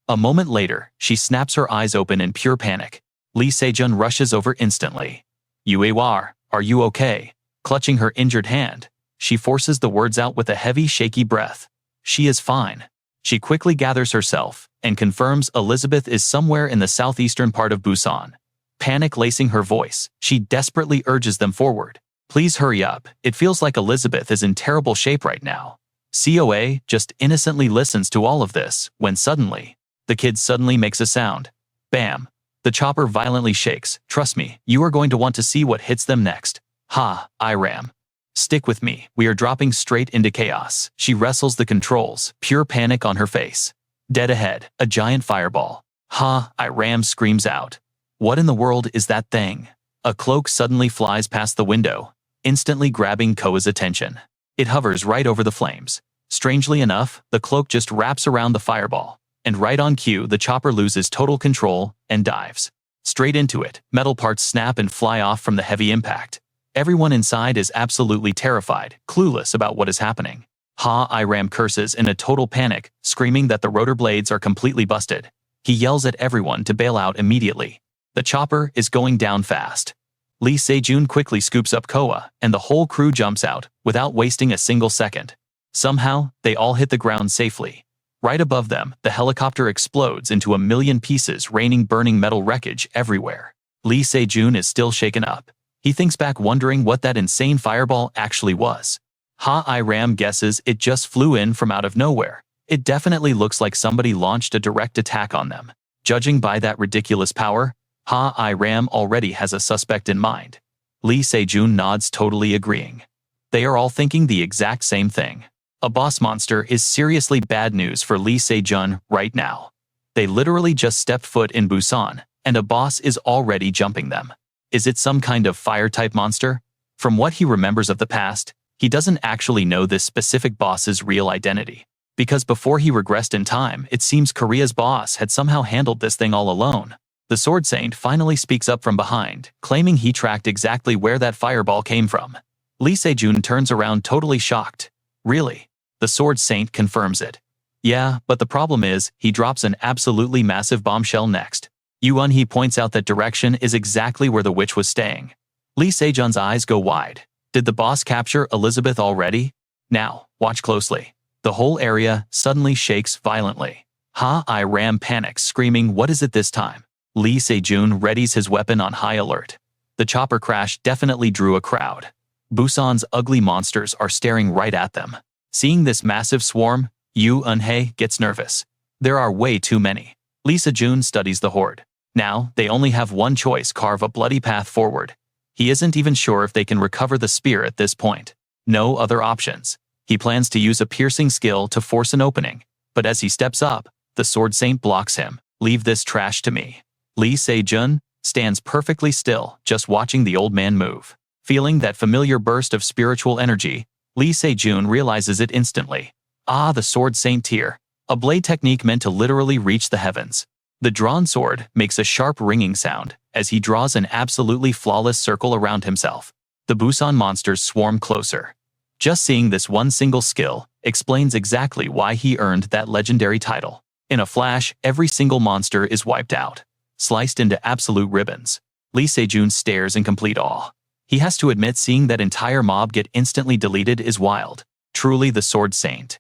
A moment later, she snaps her eyes open in pure panic. Lee Se-jun rushes over instantly. Yua, are you okay? Clutching her injured hand, she forces the words out with a heavy, shaky breath. She is fine. She quickly gathers herself and confirms Elizabeth is somewhere in the southeastern part of Busan. Panic lacing her voice, she desperately urges them forward. Please hurry up, it feels like Elizabeth is in terrible shape right now. Coa just innocently listens to all of this when suddenly, the kid suddenly makes a sound. Bam! The chopper violently shakes. Trust me, you are going to want to see what hits them next. Ha, Iram. Stick with me, we are dropping straight into chaos. She wrestles the controls, pure panic on her face. Dead ahead, a giant fireball. Ha, Iram screams out. What in the world is that thing? A cloak suddenly flies past the window, instantly grabbing Koa's attention. It hovers right over the flames. Strangely enough, the cloak just wraps around the fireball, and right on cue the chopper loses total control and dives. Straight into it, metal parts snap and fly off from the heavy impact. Everyone inside is absolutely terrified, clueless about what is happening. Ha, Iram curses in a total panic, screaming that the rotor blades are completely busted. He yells at everyone to bail out immediately. The chopper is going down fast. Lee Se-jun quickly scoops up Koa, and the whole crew jumps out, without wasting a single second. Somehow, they all hit the ground safely. Right above them, the helicopter explodes into a million pieces, raining burning metal wreckage everywhere. Lee Se-jun is still shaken up. He thinks back wondering what that insane fireball actually was. Ha, Iram guesses it just flew in from out of nowhere. It definitely looks like somebody launched a direct attack on them. Judging by that ridiculous power, Ha, Iram already has a suspect in mind. Lee Se-jun nods, totally agreeing. They are all thinking the exact same thing. A boss monster is seriously bad news for Lee Se-jun right now. They literally just stepped foot in Busan, and a boss is already jumping them. Is it some kind of fire-type monster? From what he remembers of the past, he doesn't actually know this specific boss's real identity. Because before he regressed in time, it seems Korea's boss had somehow handled this thing all alone. The Sword Saint finally speaks up from behind, claiming he tracked exactly where that fireball came from. Lee Se-jun turns around totally shocked. Really? The Sword Saint confirms it. Yeah, but the problem is, he drops an absolutely massive bombshell next. Yuan he points out that direction is exactly where the witch was staying. Lee Se-jun's eyes go wide. Did the boss capture Elizabeth already? Now, watch closely. The whole area suddenly shakes violently. Ha, Iram panics, screaming, what is it this time? Lee Se-jun readies his weapon on high alert. The chopper crash definitely drew a crowd. Busan's ugly monsters are staring right at them. Seeing this massive swarm, Yu Eun-hae gets nervous. There are way too many. Lee Se-jun studies the horde. Now, they only have one choice: carve a bloody path forward. He isn't even sure if they can recover the spear at this point. No other options. He plans to use a piercing skill to force an opening, but as he steps up, the Sword Saint blocks him. Leave this trash to me. Lee Se-jun stands perfectly still, just watching the old man move. Feeling that familiar burst of spiritual energy, Lee Se-jun realizes it instantly. Ah, the Sword Saint here. A blade technique meant to literally reach the heavens. The drawn sword makes a sharp ringing sound as he draws an absolutely flawless circle around himself. The Busan monsters swarm closer. Just seeing this one single skill explains exactly why he earned that legendary title. In a flash, every single monster is wiped out, sliced into absolute ribbons. Lee Se-jun stares in complete awe. He has to admit, seeing that entire mob get instantly deleted is wild. Truly the Sword Saint.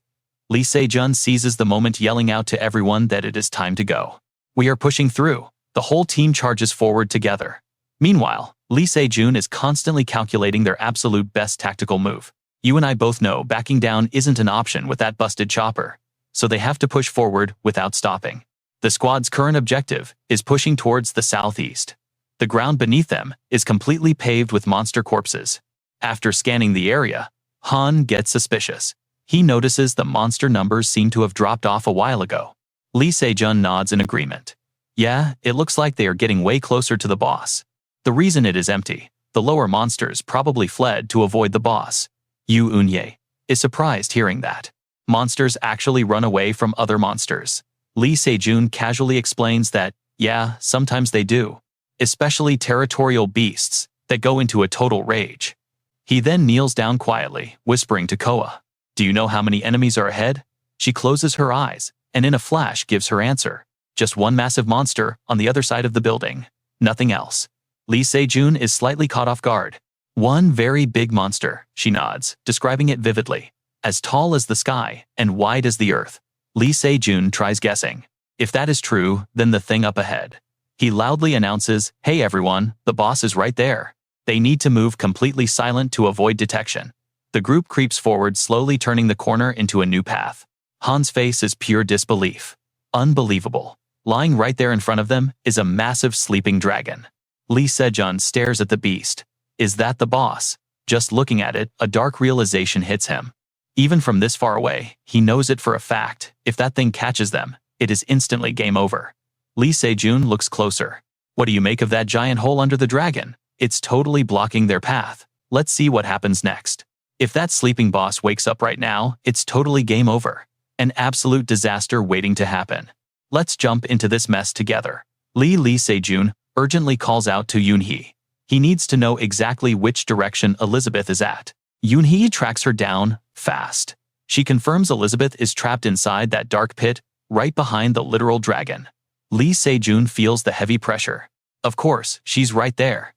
Lee Se-jun seizes the moment, yelling out to everyone that it is time to go. We are pushing through. The whole team charges forward together. Meanwhile, Lee Se-jun is constantly calculating their absolute best tactical move. You and I both know backing down isn't an option with that busted chopper, so they have to push forward without stopping. The squad's current objective is pushing towards the southeast. The ground beneath them is completely paved with monster corpses. After scanning the area, Han gets suspicious. He notices the monster numbers seem to have dropped off a while ago. Lee Se-jun nods in agreement. Yeah, it looks like they are getting way closer to the boss. The reason it is empty, the lower monsters probably fled to avoid the boss. Yu Eunye is surprised hearing that. Monsters actually run away from other monsters. Lee Se-jun casually explains that, yeah, sometimes they do. Especially territorial beasts that go into a total rage. He then kneels down quietly, whispering to Coa. Do you know how many enemies are ahead? She closes her eyes, and in a flash gives her answer. Just one massive monster on the other side of the building. Nothing else. Lee Se-jun is slightly caught off guard. One very big monster, she nods, describing it vividly. As tall as the sky and wide as the earth. Lee Se-jun tries guessing. If that is true, then the thing up ahead. He loudly announces, hey everyone, the boss is right there. They need to move completely silent to avoid detection. The group creeps forward, slowly turning the corner into a new path. Han's face is pure disbelief. Unbelievable. Lying right there in front of them is a massive sleeping dragon. Lee Se-jun stares at the beast. Is that the boss? Just looking at it, a dark realization hits him. Even from this far away, he knows it for a fact. If that thing catches them, it is instantly game over. Lee Se-jun looks closer. What do you make of that giant hole under the dragon? It's totally blocking their path. Let's see what happens next. If that sleeping boss wakes up right now, it's totally game over. An absolute disaster waiting to happen. Let's jump into this mess together. Lee Se-jun urgently calls out to Yoonhee. He needs to know exactly which direction Elizabeth is at. Yoonhee tracks her down, fast. She confirms Elizabeth is trapped inside that dark pit, right behind the literal dragon. Lee Se-jun feels the heavy pressure. Of course, she's right there.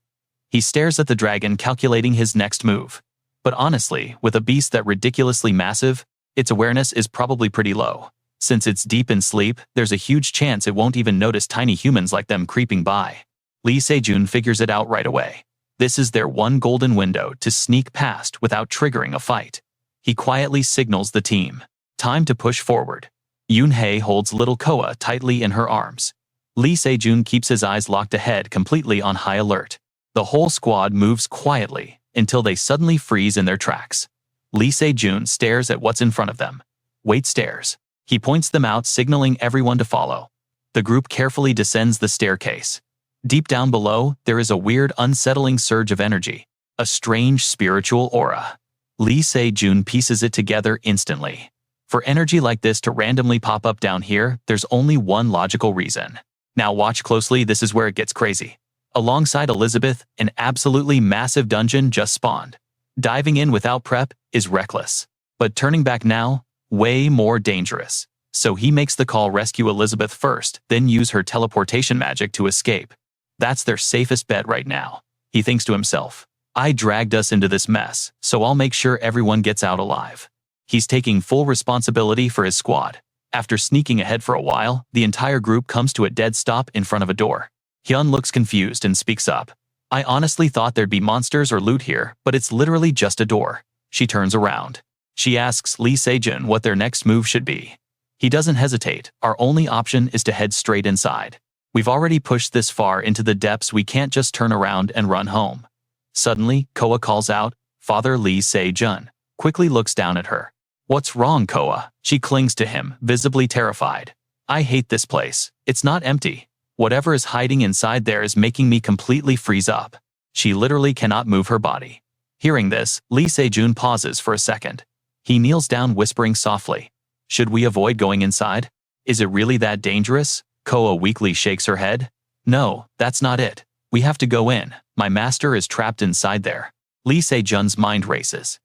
He stares at the dragon, calculating his next move. But honestly, with a beast that ridiculously massive, its awareness is probably pretty low. Since it's deep in sleep, there's a huge chance it won't even notice tiny humans like them creeping by. Lee Se-jun figures it out right away. This is their one golden window to sneak past without triggering a fight. He quietly signals the team. Time to push forward. Yoonhee holds little Coa tightly in her arms. Lee Se-jun keeps his eyes locked ahead, completely on high alert. The whole squad moves quietly until they suddenly freeze in their tracks. Lee Se-jun stares at what's in front of them. Wait stares. He points them out, signaling everyone to follow. The group carefully descends the staircase. Deep down below, there is a weird, unsettling surge of energy. A strange spiritual aura. Lee Se-jun pieces it together instantly. For energy like this to randomly pop up down here, there's only one logical reason. Now watch closely, this is where it gets crazy. Alongside Elizabeth, an absolutely massive dungeon just spawned. Diving in without prep is reckless. But turning back now, way more dangerous. So he makes the call, rescue Elizabeth first, then use her teleportation magic to escape. That's their safest bet right now. He thinks to himself, I dragged us into this mess, so I'll make sure everyone gets out alive. He's taking full responsibility for his squad. After sneaking ahead for a while, the entire group comes to a dead stop in front of a door. Hyun looks confused and speaks up. I honestly thought there'd be monsters or loot here, but it's literally just a door. She turns around. She asks Lee Se-jun what their next move should be. He doesn't hesitate. Our only option is to head straight inside. We've already pushed this far into the depths, we can't just turn around and run home. Suddenly, Coa calls out, Father Lee Se-jun. Quickly looks down at her. What's wrong, Coa? She clings to him, visibly terrified. I hate this place. It's not empty. Whatever is hiding inside there is making me completely freeze up. She literally cannot move her body. Hearing this, Lee Se-jun pauses for a second. He kneels down, whispering softly. Should we avoid going inside? Is it really that dangerous? Coa weakly shakes her head. No, that's not it. We have to go in. My master is trapped inside there. Lee Se-jun's mind races.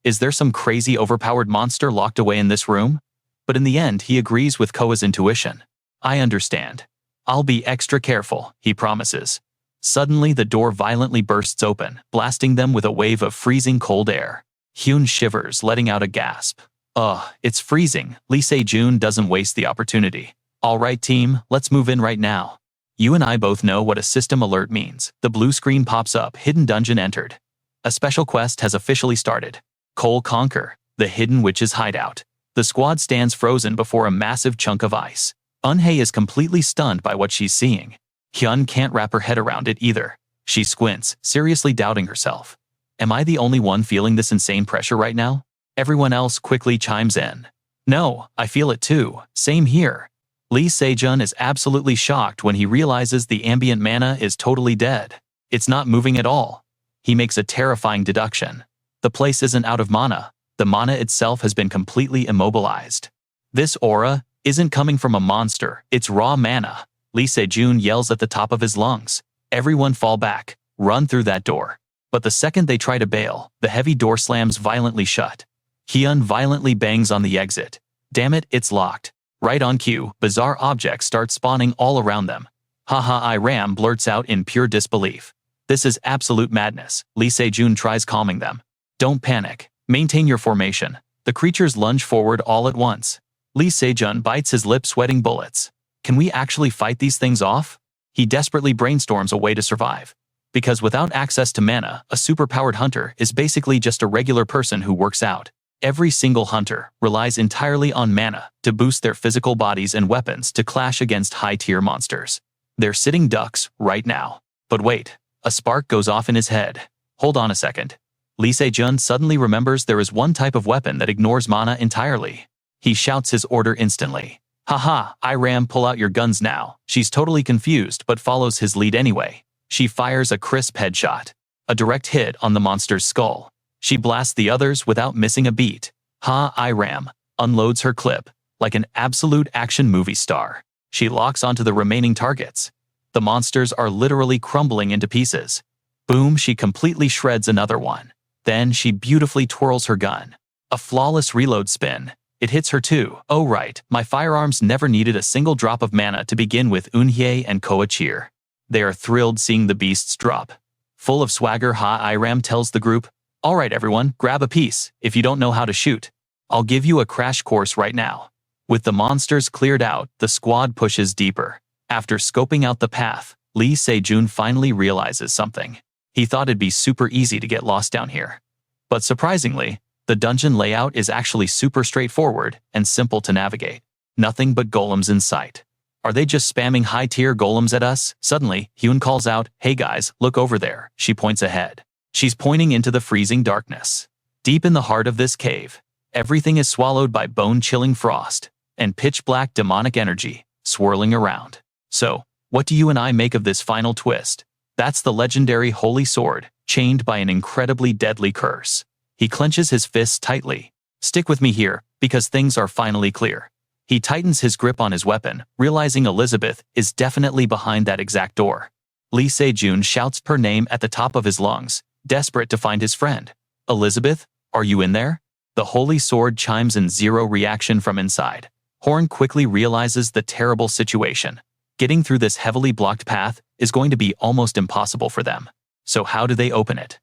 Is there some crazy overpowered monster locked away in this room? But in the end, he agrees with Coa's intuition. I understand. I'll be extra careful, he promises. Suddenly, the door violently bursts open, blasting them with a wave of freezing cold air. Hyun shivers, letting out a gasp. Ugh, it's freezing. Lee Se-jun doesn't waste the opportunity. All right, team, let's move in right now. You and I both know what a system alert means. The blue screen pops up, hidden dungeon entered. A special quest has officially started. Cole Conquer, the hidden witch's hideout. The squad stands frozen before a massive chunk of ice. Eunhae is completely stunned by what she's seeing. Hyun can't wrap her head around it either. She squints, seriously doubting herself. Am I the only one feeling this insane pressure right now? Everyone else quickly chimes in. No, I feel it too. Same here. Lee Se-jun is absolutely shocked when he realizes the ambient mana is totally dead. It's not moving at all. He makes a terrifying deduction. The place isn't out of mana. The mana itself has been completely immobilized. This aura isn't coming from a monster, it's raw mana. Lee Se-jun yells at the top of his lungs. Everyone fall back, run through that door. But the second they try to bail, the heavy door slams violently shut. Hyun violently bangs on the exit. Damn it, it's locked. Right on cue, bizarre objects start spawning all around them. Haha, Iram blurts out in pure disbelief. This is absolute madness. Lee Se-jun tries calming them. Don't panic. Maintain your formation. The creatures lunge forward all at once. Lee Se-jun bites his lip, sweating bullets. Can we actually fight these things off? He desperately brainstorms a way to survive. Because without access to mana, a superpowered hunter is basically just a regular person who works out. Every single hunter relies entirely on mana to boost their physical bodies and weapons to clash against high-tier monsters. They're sitting ducks right now. But wait, a spark goes off in his head. Hold on a second. Lee Se-jun suddenly remembers there is one type of weapon that ignores mana entirely. He shouts his order instantly. Haha, Iram, pull out your guns now. She's totally confused but follows his lead anyway. She fires a crisp headshot. A direct hit on the monster's skull. She blasts the others without missing a beat. Iram unloads her clip like an absolute action movie star. She locks onto the remaining targets. The monsters are literally crumbling into pieces. Boom, she completely shreds another one. Then she beautifully twirls her gun. A flawless reload spin. It hits her too. Oh right, my firearms never needed a single drop of mana to begin with. Eunhae and Coa cheer. They are thrilled seeing the beasts drop. Full of swagger, Iram tells the group, all right everyone, grab a piece. If you don't know how to shoot, I'll give you a crash course right now. With the monsters cleared out, the squad pushes deeper. After scoping out the path, Lee Se-jun finally realizes something. He thought it'd be super easy to get lost down here. But surprisingly, the dungeon layout is actually super straightforward and simple to navigate. Nothing but golems in sight. Are they just spamming high-tier golems at us? Suddenly, Hyun calls out, hey guys, look over there. She points ahead. She's pointing into the freezing darkness. Deep in the heart of this cave, everything is swallowed by bone-chilling frost and pitch-black demonic energy swirling around. So, what do you and I make of this final twist? That's the legendary Holy Sword, chained by an incredibly deadly curse. He clenches his fists tightly. Stick with me here, because things are finally clear. He tightens his grip on his weapon, realizing Elizabeth is definitely behind that exact door. Lee Se-jun shouts her name at the top of his lungs, desperate to find his friend. Elizabeth, are you in there? The Holy Sword chimes in, zero reaction from inside. Horn quickly realizes the terrible situation. Getting through this heavily blocked path is going to be almost impossible for them. So how do they open it?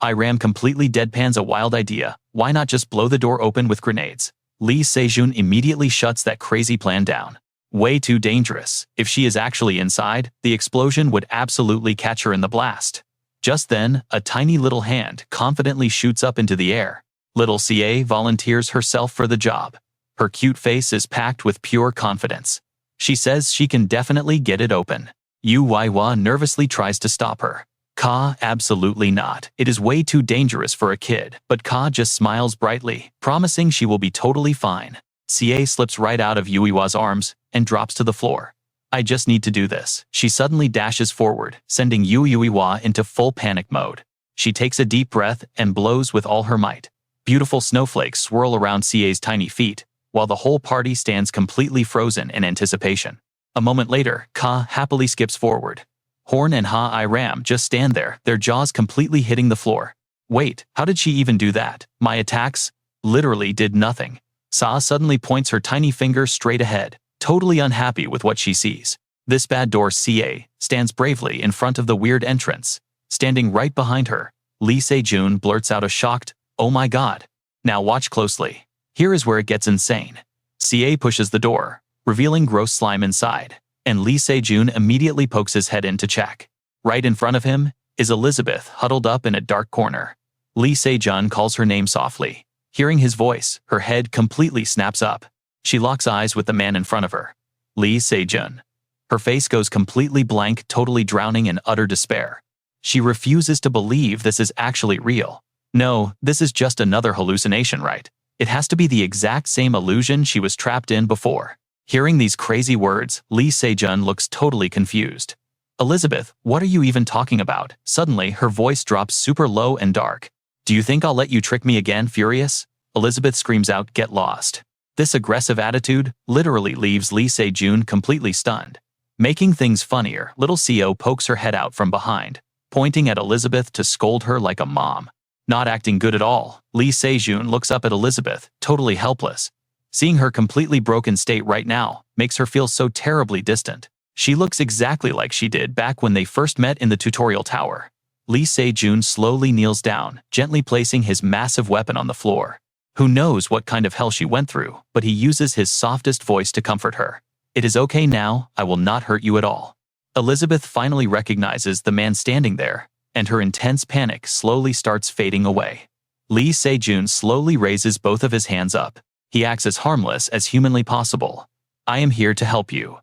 Iram completely deadpans a wild idea. Why not just blow the door open with grenades? Lee Se-jun immediately shuts that crazy plan down. Way too dangerous. If she is actually inside, the explosion would absolutely catch her in the blast. Just then, a tiny little hand confidently shoots up into the air. Little CA volunteers herself for the job. Her cute face is packed with pure confidence. She says she can definitely get it open. Yu Waiwa nervously tries to stop her. Ka, absolutely not. It is way too dangerous for a kid, but Ka just smiles brightly, promising she will be totally fine. CA slips right out of Yuiwa's arms and drops to the floor. I just need to do this. She suddenly dashes forward, sending Yuiwa into full panic mode. She takes a deep breath and blows with all her might. Beautiful snowflakes swirl around CA's tiny feet, while the whole party stands completely frozen in anticipation. A moment later, Ka happily skips forward. Horn and Iram just stand there, their jaws completely hitting the floor. Wait, how did she even do that? My attacks literally did nothing. Sa suddenly points her tiny finger straight ahead, totally unhappy with what she sees. This bad door. CA stands bravely in front of the weird entrance. Standing right behind her, Lee Se-jun blurts out a shocked, oh my god. Now watch closely. Here is where it gets insane. CA pushes the door, revealing gross slime inside. and Lee Se-jun immediately pokes his head in to check. Right in front of him is Elizabeth huddled up in a dark corner. Lee Se-jun calls her name softly. Hearing his voice, her head completely snaps up. She locks eyes with the man in front of her. Lee Se-jun. Her face goes completely blank, totally drowning in utter despair. She refuses to believe this is actually real. No, this is just another hallucination, right? It has to be the exact same illusion she was trapped in before. Hearing these crazy words, Lee Se-jun looks totally confused. Elizabeth, what are you even talking about? Suddenly, her voice drops super low and dark. Do you think I'll let you trick me again, furious? Elizabeth screams out, get lost. This aggressive attitude literally leaves Lee Se-jun completely stunned. Making things funnier, little Co pokes her head out from behind, pointing at Elizabeth to scold her like a mom. Not acting good at all, Lee Se-jun looks up at Elizabeth, totally helpless. Seeing her completely broken state right now makes her feel so terribly distant. She looks exactly like she did back when they first met in the tutorial tower. Lee Se-jun slowly kneels down, gently placing his massive weapon on the floor. Who knows what kind of hell she went through, but he uses his softest voice to comfort her. It is okay now, I will not hurt you at all. Elizabeth finally recognizes the man standing there, and her intense panic slowly starts fading away. Lee Se-jun slowly raises both of his hands up. He acts as harmless as humanly possible. I am here to help you.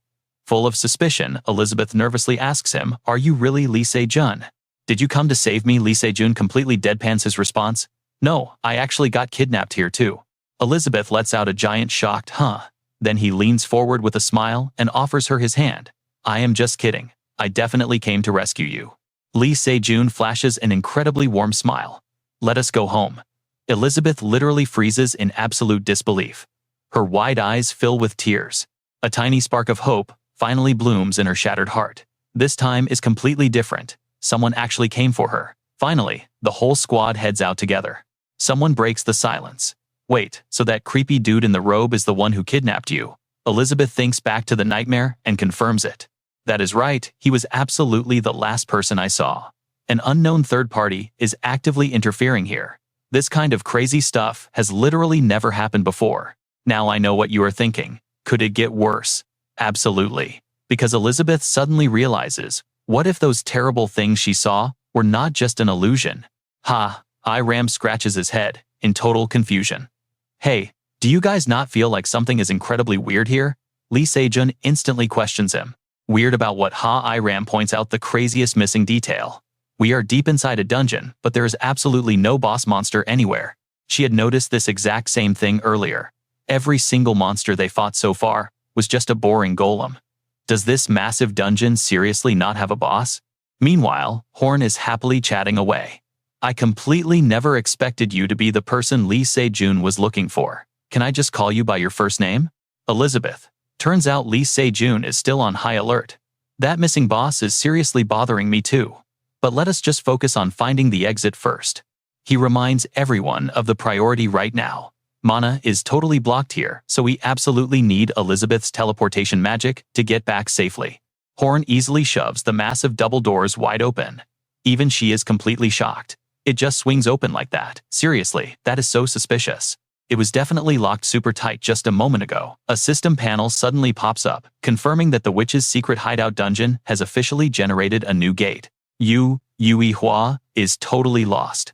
Full of suspicion, Elizabeth nervously asks him, are you really Lee Se-jun? Did you come to save me? Lee Se-jun completely deadpans his response. No, I actually got kidnapped here too. Elizabeth lets out a giant shocked, huh? Then he leans forward with a smile and offers her his hand. I am just kidding. I definitely came to rescue you. Lee Se-jun flashes an incredibly warm smile. Let us go home. Elizabeth literally freezes in absolute disbelief. Her wide eyes fill with tears. A tiny spark of hope finally blooms in her shattered heart. This time is completely different. Someone actually came for her. Finally, the whole squad heads out together. Someone breaks the silence. Wait, so that creepy dude in the robe is the one who kidnapped you? Elizabeth thinks back to the nightmare and confirms it. That is right, he was absolutely the last person I saw. An unknown third party is actively interfering here. This kind of crazy stuff has literally never happened before. Now I know what you are thinking. Could it get worse? Absolutely. Because Elizabeth suddenly realizes, what if those terrible things she saw were not just an illusion? Ha, Iram scratches his head, in total confusion. Hey, do you guys not feel like something is incredibly weird here? Lee Se-jun instantly questions him. Weird about what? Ha, Iram points out the craziest missing detail. We are deep inside a dungeon, but there is absolutely no boss monster anywhere. She had noticed this exact same thing earlier. Every single monster they fought so far was just a boring golem. Does this massive dungeon seriously not have a boss? Meanwhile, Horn is happily chatting away. I completely never expected you to be the person Lee Se-jun was looking for. Can I just call you by your first name? Elizabeth. Turns out Lee Se-jun is still on high alert. That missing boss is seriously bothering me too. But let us just focus on finding the exit first. He reminds everyone of the priority right now. Mana is totally blocked here, so we absolutely need Elizabeth's teleportation magic to get back safely. Horn easily shoves the massive double doors wide open. Even she is completely shocked. It just swings open like that. Seriously, that is so suspicious. It was definitely locked super tight just a moment ago. A system panel suddenly pops up, confirming that the witch's secret hideout dungeon has officially generated a new gate. Yui Hua is totally lost.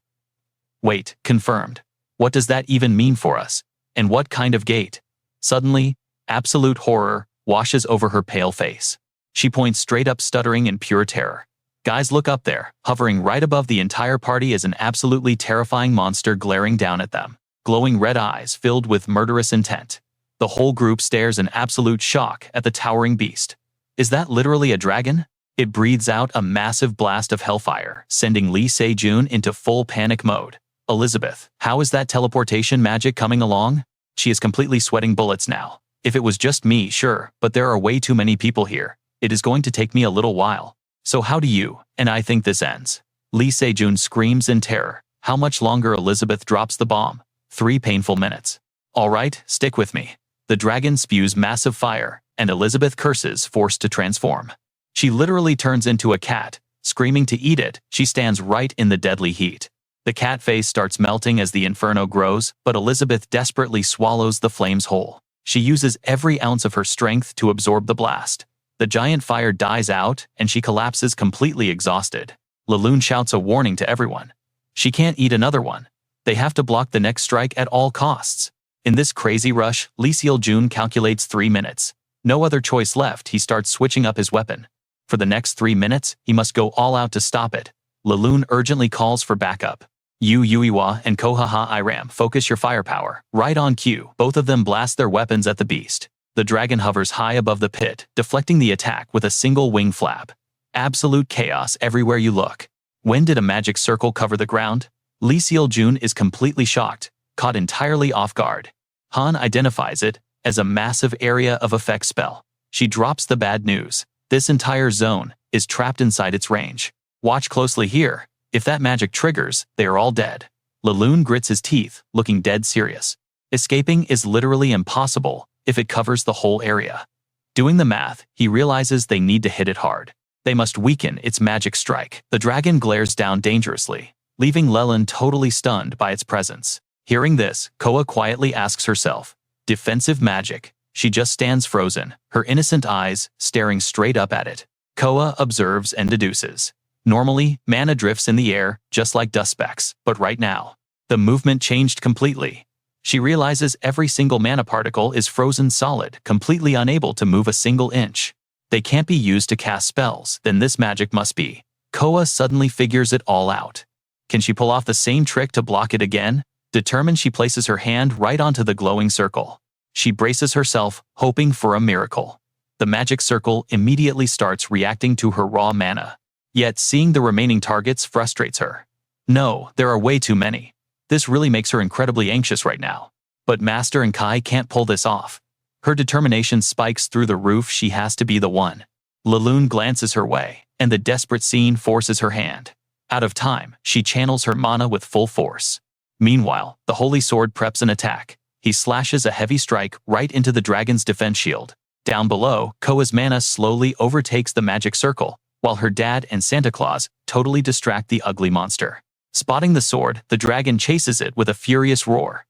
Wait, confirmed. What does that even mean for us? And what kind of gate? Suddenly, absolute horror washes over her pale face. She points straight up, stuttering in pure terror. Guys, look up there. Hovering right above the entire party is an absolutely terrifying monster glaring down at them. Glowing red eyes filled with murderous intent. The whole group stares in absolute shock at the towering beast. Is that literally a dragon? It breathes out a massive blast of hellfire, sending Lee Se-jun into full panic mode. Elizabeth, how is that teleportation magic coming along? She is completely sweating bullets now. If it was just me, sure, but there are way too many people here. It is going to take me a little while. So how do you, and I think this ends? Lee Se-jun screams in terror. How much longer? Elizabeth drops the bomb. 3 painful minutes. All right, stick with me. The dragon spews massive fire, and Elizabeth curses, forced to transform. She literally turns into a cat. Screaming to eat it, she stands right in the deadly heat. The cat face starts melting as the inferno grows, but Elizabeth desperately swallows the flames whole. She uses every ounce of her strength to absorb the blast. The giant fire dies out, and she collapses completely exhausted. Laloon shouts a warning to everyone. She can't eat another one. They have to block the next strike at all costs. In this crazy rush, Lee Se-jun calculates 3 minutes. No other choice left, he starts switching up his weapon. For the next 3 minutes, he must go all out to stop it. Laloon urgently calls for backup. Yu Yuiwa and Kohaha Iram, focus your firepower. Right on cue, both of them blast their weapons at the beast. The dragon hovers high above the pit, deflecting the attack with a single wing flap. Absolute chaos everywhere you look. When did a magic circle cover the ground? Lee Se-jun is completely shocked, caught entirely off guard. Han identifies it as a massive area of effect spell. She drops the bad news. This entire zone is trapped inside its range. Watch closely here. If that magic triggers, they are all dead. Laloon grits his teeth, looking dead serious. Escaping is literally impossible if it covers the whole area. Doing the math, he realizes they need to hit it hard. They must weaken its magic strike. The dragon glares down dangerously, leaving Lelun totally stunned by its presence. Hearing this, Koa quietly asks herself, defensive magic. She just stands frozen, her innocent eyes staring straight up at it. Koa observes and deduces. Normally, mana drifts in the air, just like dust specks, but right now, the movement changed completely. She realizes every single mana particle is frozen solid, completely unable to move a single inch. They can't be used to cast spells, then this magic must be. Koa suddenly figures it all out. Can she pull off the same trick to block it again? Determined, she places her hand right onto the glowing circle. She braces herself, hoping for a miracle. The magic circle immediately starts reacting to her raw mana. Yet seeing the remaining targets frustrates her. No, there are way too many. This really makes her incredibly anxious right now. But Master and Kai can't pull this off. Her determination spikes through the roof. She has to be the one. Laloon glances her way, and the desperate scene forces her hand. Out of time, she channels her mana with full force. Meanwhile, the Holy Sword preps an attack. He slashes a heavy strike right into the dragon's defense shield. Down below, Koa's mana slowly overtakes the magic circle, while her dad and Santa Claus totally distract the ugly monster. Spotting the sword, the dragon chases it with a furious roar.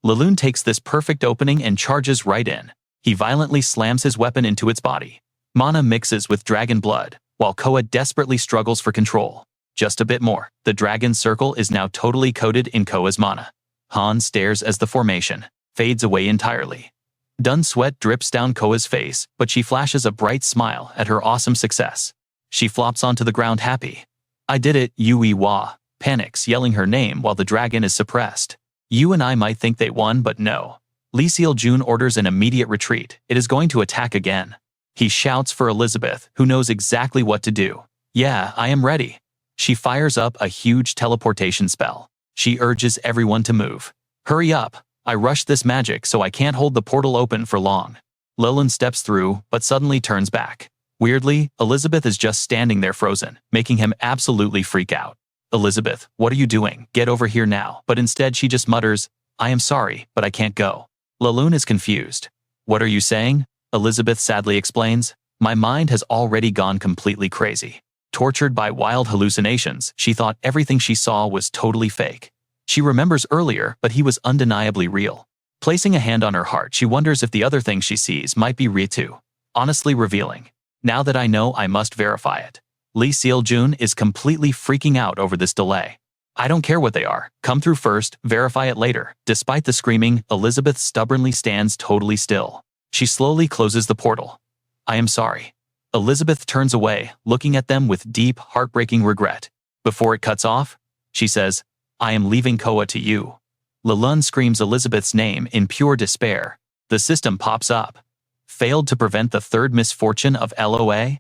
Laloon takes this perfect opening and charges right in. He violently slams his weapon into its body. Mana mixes with dragon blood, while Koa desperately struggles for control. Just a bit more. The dragon's circle is now totally coated in Koa's mana. Han stares as the formation fades away entirely. Dun sweat drips down Koa's face, but she flashes a bright smile at her awesome success. She flops onto the ground happy. I did it, Yui-wa, panics, yelling her name while the dragon is suppressed. You and I might think they won, but no. Lee Se-jun orders an immediate retreat. It is going to attack again. He shouts for Elizabeth, who knows exactly what to do. Yeah, I am ready. She fires up a huge teleportation spell. She urges everyone to move. Hurry up. I rushed this magic so I can't hold the portal open for long. Lillian steps through, but suddenly turns back. Weirdly, Elizabeth is just standing there frozen, making him absolutely freak out. Elizabeth, what are you doing? Get over here now. But instead she just mutters, I am sorry, but I can't go. Laloon is confused. What are you saying? Elizabeth sadly explains. My mind has already gone completely crazy. Tortured by wild hallucinations, she thought everything she saw was totally fake. She remembers earlier, but he was undeniably real. Placing a hand on her heart, she wonders if the other thing she sees might be real too. Honestly revealing. Now that I know, I must verify it. Lee Se-jun is completely freaking out over this delay. I don't care what they are. Come through first, verify it later. Despite the screaming, Elizabeth stubbornly stands totally still. She slowly closes the portal. I am sorry. Elizabeth turns away, looking at them with deep, heartbreaking regret. Before it cuts off, she says, I am leaving Koa to you. Lilun screams Elizabeth's name in pure despair. The system pops up. Failed to prevent the third misfortune of LOA?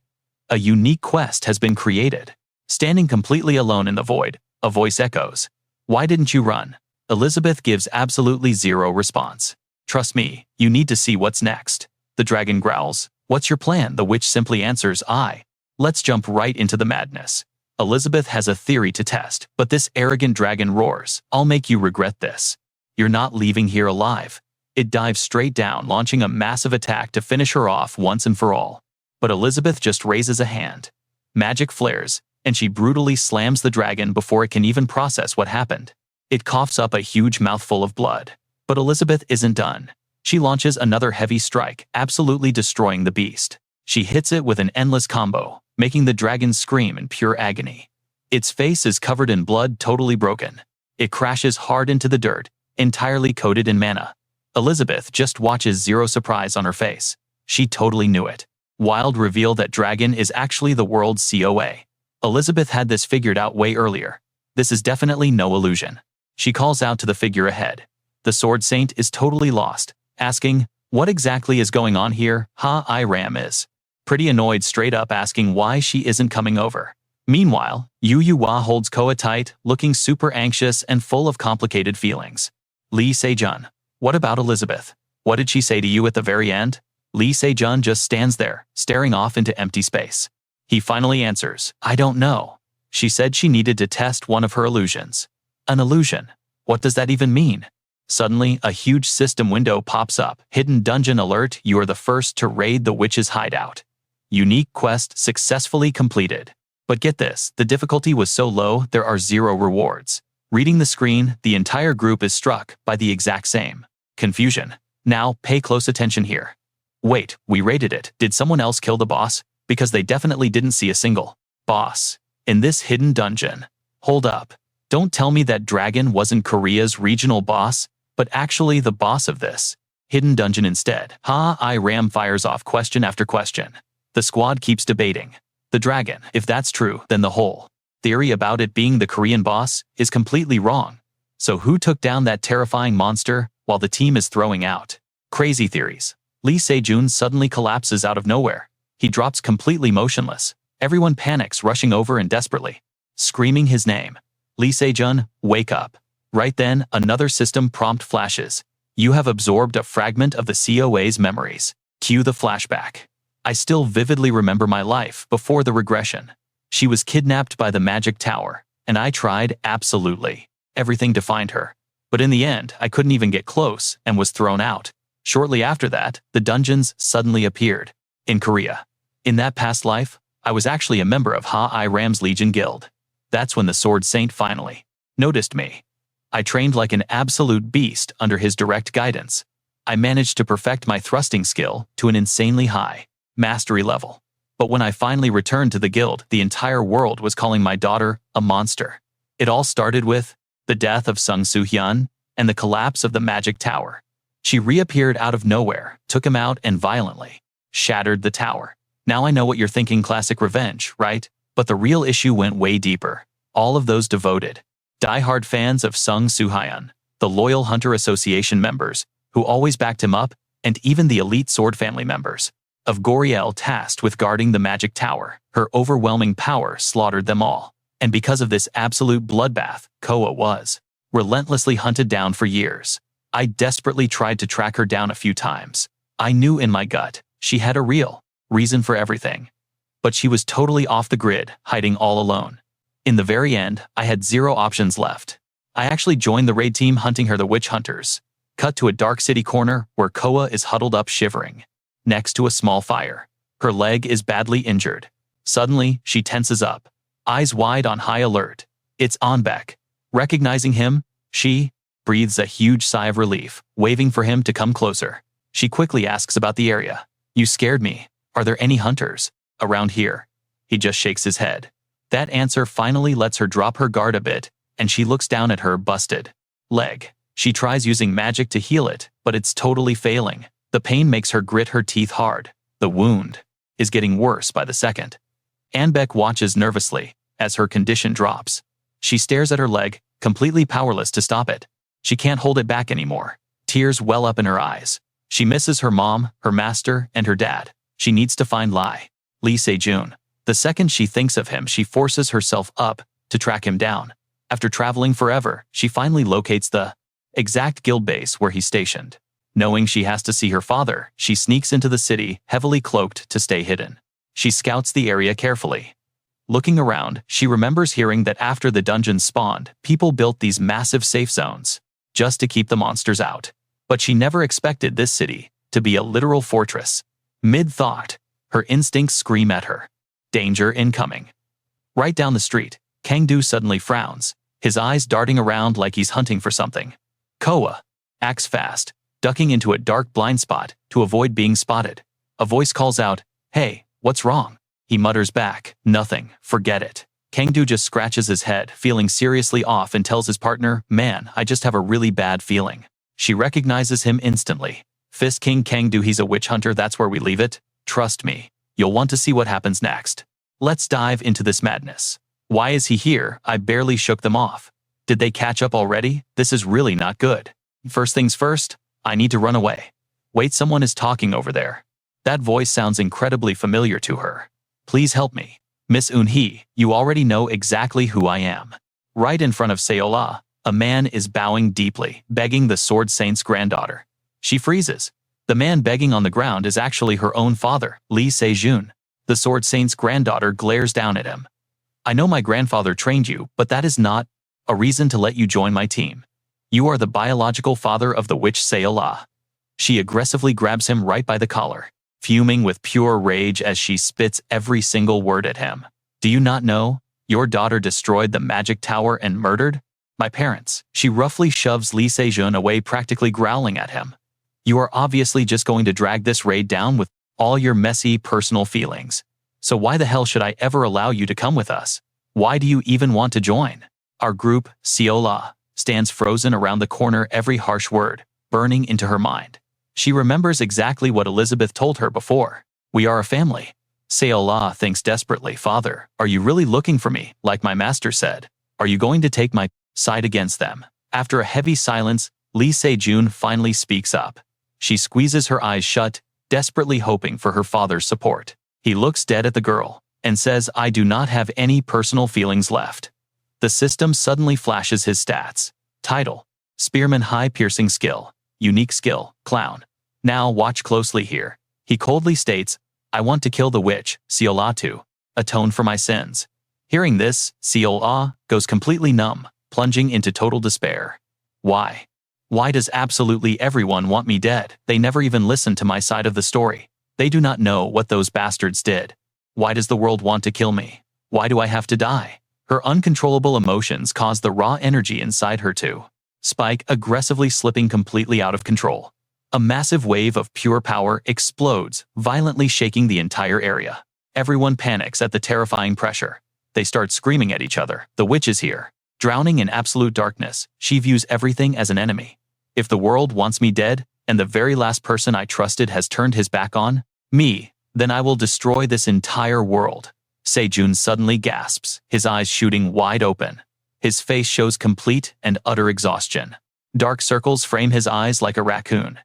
A unique quest has been created. Standing completely alone in the void, a voice echoes. Why didn't you run? Elizabeth gives absolutely zero response. Trust me, you need to see what's next. The dragon growls. What's your plan? The witch simply answers, Let's jump right into the madness. Elizabeth has a theory to test, but this arrogant dragon roars. I'll make you regret this. You're not leaving here alive. It dives straight down, launching a massive attack to finish her off once and for all. But Elizabeth just raises a hand. Magic flares, and she brutally slams the dragon before it can even process what happened. It coughs up a huge mouthful of blood. But Elizabeth isn't done. She launches another heavy strike, absolutely destroying the beast. She hits it with an endless combo, making the dragon scream in pure agony. Its face is covered in blood, totally broken. It crashes hard into the dirt, entirely coated in mana. Elizabeth just watches, zero surprise on her face. She totally knew it. Wild reveal that dragon is actually the world's COA. Elizabeth had this figured out way earlier. This is definitely no illusion. She calls out to the figure ahead. The Sword Saint is totally lost, asking, "What exactly is going on here?" Ram is pretty annoyed, straight up asking why she isn't coming over. Meanwhile, Yu Hua holds Coa tight, looking super anxious and full of complicated feelings. Lee Se-jun, what about Elizabeth? What did she say to you at the very end? Lee Se-jun just stands there, staring off into empty space. He finally answers, "I don't know. She said she needed to test one of her illusions." An illusion? What does that even mean? Suddenly, a huge system window pops up. Hidden dungeon alert, you are the first to raid the witch's hideout. Unique quest successfully completed. But get this, the difficulty was so low, there are 0 rewards. Reading the screen, the entire group is struck by the exact same confusion. Now, pay close attention here. Wait, we raided it. Did someone else kill the boss? Because they definitely didn't see a single boss in this hidden dungeon. Hold up. Don't tell me that dragon wasn't Korea's regional boss, but actually the boss of this hidden dungeon instead. Ram fires off question after question. The squad keeps debating. The dragon, if that's true, then the whole theory about it being the Korean boss is completely wrong. So who took down that terrifying monster while the team is throwing out crazy theories? Lee Se-jun suddenly collapses out of nowhere. He drops completely motionless. Everyone panics, rushing over and desperately screaming his name. Lee Se-jun, wake up. Right then, another system prompt flashes. You have absorbed a fragment of the COA's memories. Cue the flashback. I still vividly remember my life before the regression. She was kidnapped by the magic tower, and I tried absolutely everything to find her. But in the end, I couldn't even get close and was thrown out. Shortly after that, the dungeons suddenly appeared in Korea. In that past life, I was actually a member of Ram's Legion Guild. That's when the Sword Saint finally noticed me. I trained like an absolute beast under his direct guidance. I managed to perfect my thrusting skill to an insanely high mastery level. But when I finally returned to the guild, the entire world was calling my daughter a monster. It all started with the death of Sung Soo-hyun and the collapse of the magic tower. She reappeared out of nowhere, took him out, and violently shattered the tower. Now I know what you're thinking, classic revenge, right? But the real issue went way deeper. All of those devoted, die-hard fans of Sung Soo-hyun, the loyal Hunter Association members, who always backed him up, and even the elite sword family members of Goriel tasked with guarding the magic tower, her overwhelming power slaughtered them all. And because of this absolute bloodbath, Coa was relentlessly hunted down for years. I desperately tried to track her down a few times. I knew in my gut she had a real reason for everything. But she was totally off the grid, hiding all alone. In the very end, I had 0 options left. I actually joined the raid team hunting her, the witch hunters. Cut to a dark city corner where Coa is huddled up shivering next to a small fire. Her leg is badly injured. Suddenly, she tenses up, eyes wide on high alert. It's Onbaek. Recognizing him, she breathes a huge sigh of relief, waving for him to come closer. She quickly asks about the area. You scared me. Are there any hunters around here? He just shakes his head. That answer finally lets her drop her guard a bit, and she looks down at her busted leg. She tries using magic to heal it, but it's totally failing. The pain makes her grit her teeth hard. The wound is getting worse by the second. Onbaek watches nervously as her condition drops. She stares at her leg, completely powerless to stop it. She can't hold it back anymore. Tears well up in her eyes. She misses her mom, her master, and her dad. She needs to find Lee Se-jun. The second she thinks of him, she forces herself up to track him down. After traveling forever, she finally locates the exact guild base where he's stationed. Knowing she has to see her father, she sneaks into the city, heavily cloaked to stay hidden. She scouts the area carefully. Looking around, she remembers hearing that after the dungeons spawned, people built these massive safe zones just to keep the monsters out. But she never expected this city to be a literal fortress. Mid-thought, her instincts scream at her. Danger incoming. Right down the street, Kang-do suddenly frowns, his eyes darting around like he's hunting for something. Coa acts fast, ducking into a dark blind spot to avoid being spotted. A voice calls out, Hey, what's wrong? He mutters back, nothing, forget it. Kangdu just scratches his head, feeling seriously off, and tells his partner, man, I just have a really bad feeling. She recognizes him instantly. Fist King Kangdu, he's a witch hunter, that's where we leave it. Trust me, you'll want to see what happens next. Let's dive into this madness. Why is he here? I barely shook them off. Did they catch up already? This is really not good. First things first, I need to run away. Wait, someone is talking over there. That voice sounds incredibly familiar to her. Please help me. Miss Eun-hee, you already know exactly who I am. Right in front of Seola, a man is bowing deeply, begging the Sword Saint's granddaughter. She freezes. The man begging on the ground is actually her own father, Lee Se-jun. The Sword Saint's granddaughter glares down at him. I know my grandfather trained you, but that is not a reason to let you join my team. You are the biological father of the witch Seola. She aggressively grabs him right by the collar, fuming with pure rage as she spits every single word at him. Do you not know? Your daughter destroyed the magic tower and murdered my parents. She roughly shoves Lee Se-jun away, practically growling at him. You are obviously just going to drag this raid down with all your messy personal feelings. So why the hell should I ever allow you to come with us? Why do you even want to join? Our group, Seola, stands frozen around the corner, every harsh word burning into her mind. She remembers exactly what Elizabeth told her before. We are a family. Seola thinks desperately, Father, are you really looking for me, like my master said? Are you going to take my side against them? After a heavy silence, Lee Se-jun finally speaks up. She squeezes her eyes shut, desperately hoping for her father's support. He looks dead at the girl and says, I do not have any personal feelings left. The system suddenly flashes his stats. Title: Spearman, high piercing skill. Unique skill, clown. Now watch closely here. He coldly states, I want to kill the witch, Seola, to atone for my sins. Hearing this, Seola goes completely numb, plunging into total despair. Why? Why does absolutely everyone want me dead? They never even listen to my side of the story. They do not know what those bastards did. Why does the world want to kill me? Why do I have to die? Her uncontrollable emotions cause the raw energy inside her to spike, aggressively slipping completely out of control. A massive wave of pure power explodes, violently shaking the entire area. Everyone panics at the terrifying pressure. They start screaming at each other. The witch is here. Drowning in absolute darkness, she views everything as an enemy. If the world wants me dead, and the very last person I trusted has turned his back on me, then I will destroy this entire world. Se-jun suddenly gasps, his eyes shooting wide open. His face shows complete and utter exhaustion. Dark circles frame his eyes like a raccoon.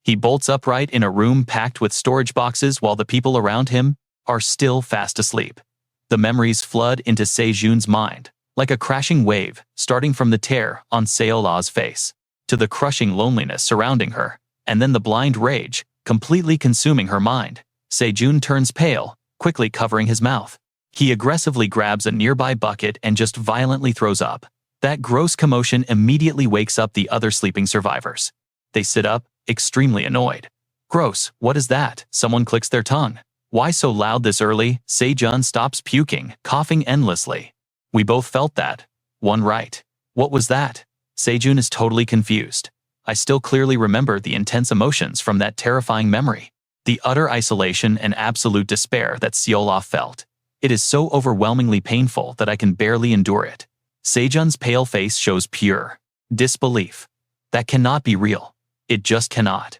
He bolts upright in a room packed with storage boxes while the people around him are still fast asleep. The memories flood into Se-jun's mind, like a crashing wave, starting from the tear on Seola's face, to the crushing loneliness surrounding her, and then the blind rage, completely consuming her mind. Se-jun turns pale, quickly covering his mouth. He aggressively grabs a nearby bucket and just violently throws up. That gross commotion immediately wakes up the other sleeping survivors. They sit up, extremely annoyed. Gross, what is that? Someone clicks their tongue. Why so loud this early? Se-jun stops puking, coughing endlessly. We both felt that. One right. What was that? Se-jun is totally confused. I still clearly remember the intense emotions from that terrifying memory. The utter isolation and absolute despair that Seola felt. It is so overwhelmingly painful that I can barely endure it. Se-jun's pale face shows pure disbelief. That cannot be real. It just cannot.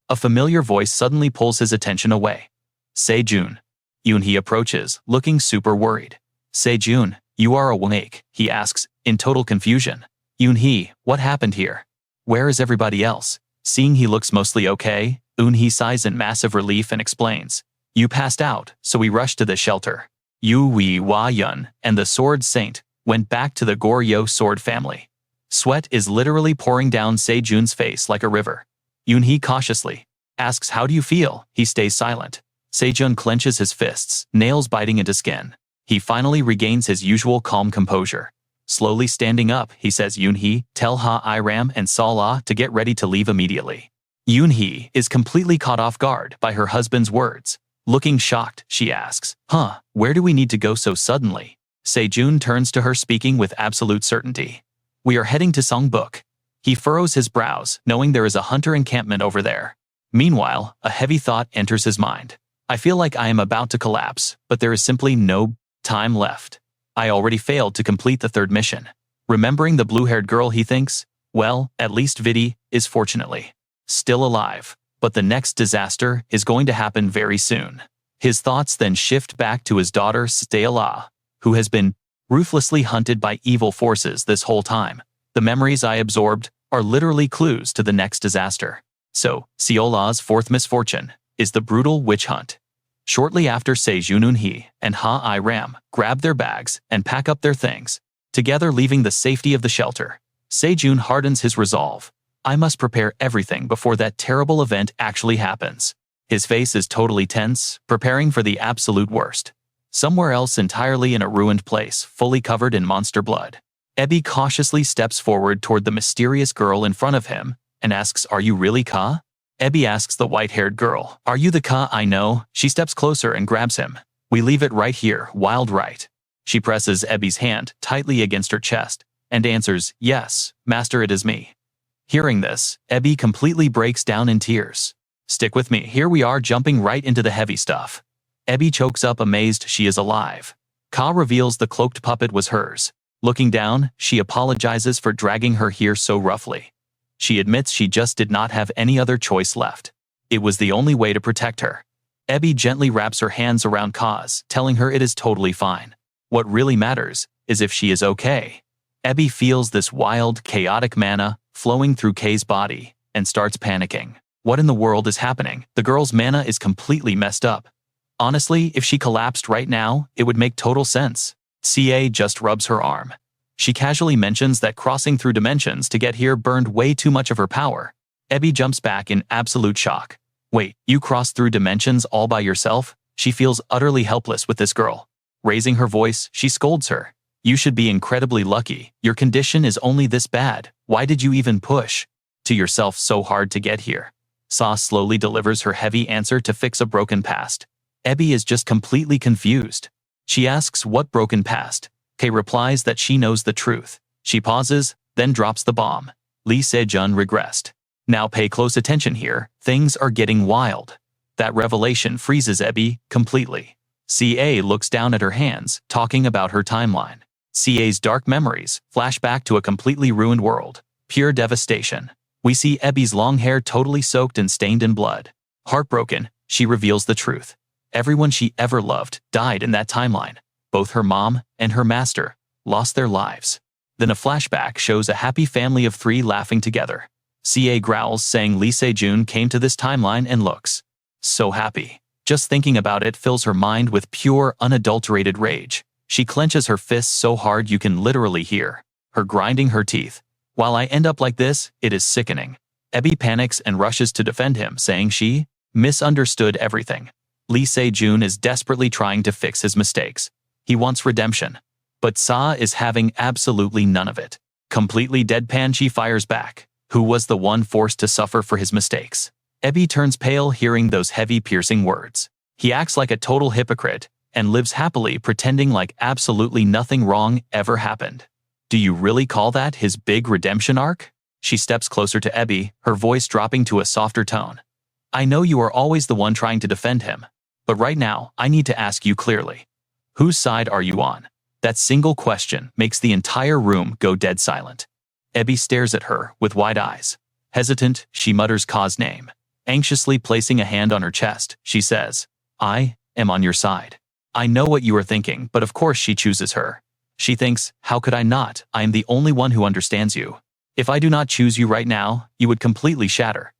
A familiar voice suddenly pulls his attention away. Se-jun. Eun-hee approaches, looking super worried. Se-jun, you are awake, he asks, in total confusion. Eun-hee, what happened here? Where is everybody else? Seeing he looks mostly okay, Eun-hee sighs in massive relief and explains. You passed out, so we rushed to the shelter. Yu Wei Hua-yun and the Sword Saint went back to the Goryeo sword family. Sweat is literally pouring down Se-jun's face like a river. Eun-hee cautiously asks, how do you feel? He stays silent. Se-jun clenches his fists, nails biting into skin. He finally regains his usual calm composure. Slowly standing up, he says, Eun-hee, tell Ha-iram and Sala to get ready to leave immediately. Eun-hee is completely caught off guard by her husband's words. Looking shocked, she asks, where do we need to go so suddenly? Se-jun turns to her, speaking with absolute certainty. We are heading to Songbuk. He furrows his brows, knowing there is a hunter encampment over there. Meanwhile, a heavy thought enters his mind. I feel like I am about to collapse, but there is simply no time left. I already failed to complete the third mission. Remembering the blue-haired girl, he thinks, well, at least Vidi is fortunately still alive, but the next disaster is going to happen very soon. His thoughts then shift back to his daughter Stella, who has been ruthlessly hunted by evil forces this whole time. The memories I absorbed are literally clues to the next disaster. So, Seola's fourth misfortune is the brutal witch hunt. Shortly after Se-jun and Ha-I-ram grab their bags and pack up their things, together leaving the safety of the shelter, Se-jun hardens his resolve. I must prepare everything before that terrible event actually happens. His face is totally tense, preparing for the absolute worst. Somewhere else entirely in a ruined place, fully covered in monster blood, Ebi cautiously steps forward toward the mysterious girl in front of him and asks, "Are you really Ka?" Ebi asks the white-haired girl, "Are you the Ka I know?" She steps closer and grabs him. "We leave it right here, wild right." She presses Ebi's hand tightly against her chest and answers, "Yes, master, it is me." Hearing this, Ebi completely breaks down in tears. "Stick with me, here we are jumping right into the heavy stuff." Ebi chokes up, amazed she is alive. Ka reveals the cloaked puppet was hers. Looking down, she apologizes for dragging her here so roughly. She admits she just did not have any other choice left. It was the only way to protect her. Ebi gently wraps her hands around Ka's, telling her it is totally fine. What really matters is if she is okay. Ebi feels this wild, chaotic mana flowing through K's body and starts panicking. What in the world is happening? The girl's mana is completely messed up. Honestly, if she collapsed right now, it would make total sense. CA just rubs her arm. She casually mentions that crossing through dimensions to get here burned way too much of her power. Ebi jumps back in absolute shock. Wait, you crossed through dimensions all by yourself? She feels utterly helpless with this girl. Raising her voice, she scolds her. You should be incredibly lucky. Your condition is only this bad. Why did you even push to yourself so hard to get here? Sa slowly delivers her heavy answer to fix a broken past. Ebi is just completely confused. She asks what broken past. K replies that she knows the truth. She pauses, then drops the bomb. Lee Se-jun regressed. Now pay close attention here, things are getting wild. That revelation freezes Ebi completely. CA looks down at her hands, talking about her timeline. CA's dark memories flash back to a completely ruined world. Pure devastation. We see Ebi's long hair totally soaked and stained in blood. Heartbroken, she reveals the truth. Everyone she ever loved died in that timeline. Both her mom and her master lost their lives. Then a flashback shows a happy family of 3 laughing together. CA growls, saying Lee Se-jun came to this timeline and looks so happy. Just thinking about it fills her mind with pure, unadulterated rage. She clenches her fists so hard you can literally hear her grinding her teeth. While I end up like this, it is sickening. Ebi panics and rushes to defend him, saying she misunderstood everything. Lee Se-jun is desperately trying to fix his mistakes. He wants redemption. But Sa is having absolutely none of it. Completely deadpan, she fires back. Who was the one forced to suffer for his mistakes? Ebi turns pale hearing those heavy, piercing words. He acts like a total hypocrite and lives happily pretending like absolutely nothing wrong ever happened. Do you really call that his big redemption arc? She steps closer to Ebi, her voice dropping to a softer tone. I know you are always the one trying to defend him, but right now, I need to ask you clearly. Whose side are you on? That single question makes the entire room go dead silent. Ebi stares at her with wide eyes. Hesitant, she mutters Ka's name. Anxiously placing a hand on her chest, she says, I am on your side. I know what you are thinking, but of course she chooses her. She thinks, how could I not? I am the only one who understands you. If I do not choose you right now, you would completely shatter.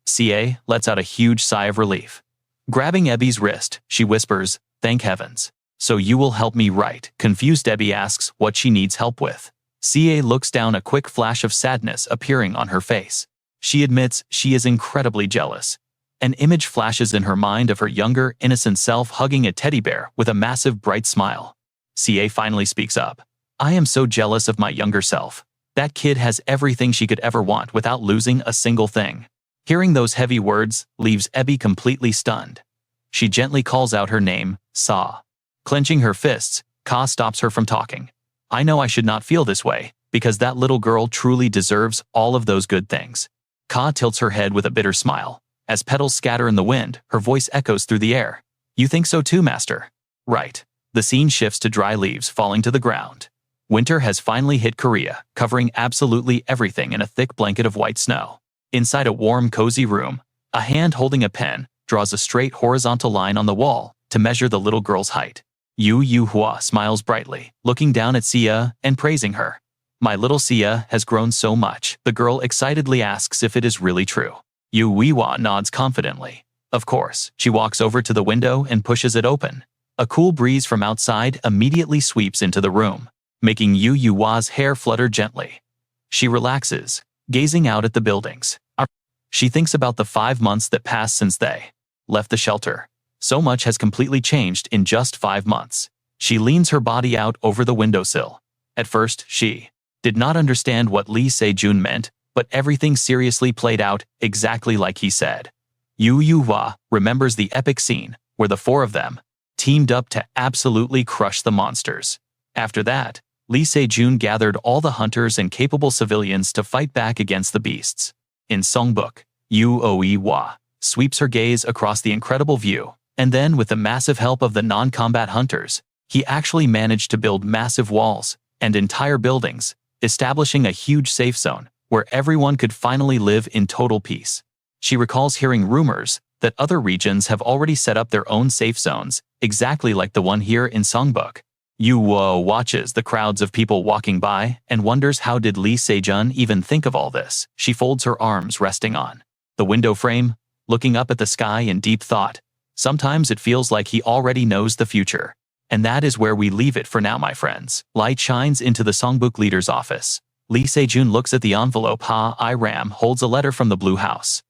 CA lets out a huge sigh of relief. Grabbing Ebi's wrist, she whispers, thank heavens. So you will help me, right? Confused, Ebi asks what she needs help with. CA looks down, a quick flash of sadness appearing on her face. She admits she is incredibly jealous. An image flashes in her mind of her younger, innocent self hugging a teddy bear with a massive, bright smile. CA finally speaks up. I am so jealous of my younger self. That kid has everything she could ever want without losing a single thing. Hearing those heavy words leaves Ebi completely stunned. She gently calls out her name, Sa. Clenching her fists, Ka stops her from talking. I know I should not feel this way, because that little girl truly deserves all of those good things. Ka tilts her head with a bitter smile. As petals scatter in the wind, her voice echoes through the air. You think so too, master? Right. The scene shifts to dry leaves falling to the ground. Winter has finally hit Korea, covering absolutely everything in a thick blanket of white snow. Inside a warm, cozy room, a hand holding a pen draws a straight horizontal line on the wall to measure the little girl's height. Yu Hua smiles brightly, looking down at Sia and praising her. My little Sia has grown so much, the girl excitedly asks if it is really true. Yu Hua nods confidently. Of course, she walks over to the window and pushes it open. A cool breeze from outside immediately sweeps into the room, making Yu Hua's hair flutter gently. She relaxes, gazing out at the buildings. She thinks about the 5 months that passed since they left the shelter. So much has completely changed in just 5 months. She leans her body out over the windowsill. At first, she did not understand what Lee Se-jun meant, but everything seriously played out exactly like he said. Yu Hua remembers the epic scene where the 4 of them teamed up to absolutely crush the monsters. After that, Lee Se-jun gathered all the hunters and capable civilians to fight back against the beasts. In Songbook, Yu Hua sweeps her gaze across the incredible view, and then with the massive help of the non-combat hunters, he actually managed to build massive walls and entire buildings, establishing a huge safe zone where everyone could finally live in total peace. She recalls hearing rumors that other regions have already set up their own safe zones, exactly like the one here in Songbook. Yu Hua watches the crowds of people walking by and wonders how did Lee Se-jun even think of all this. She folds her arms resting on the window frame, looking up at the sky in deep thought. Sometimes it feels like he already knows the future. And that is where we leave it for now, my friends. Light shines into the Songbook leader's office. Lee Se-jun looks at the envelope. Ha-I-Ram holds a letter from the Blue House.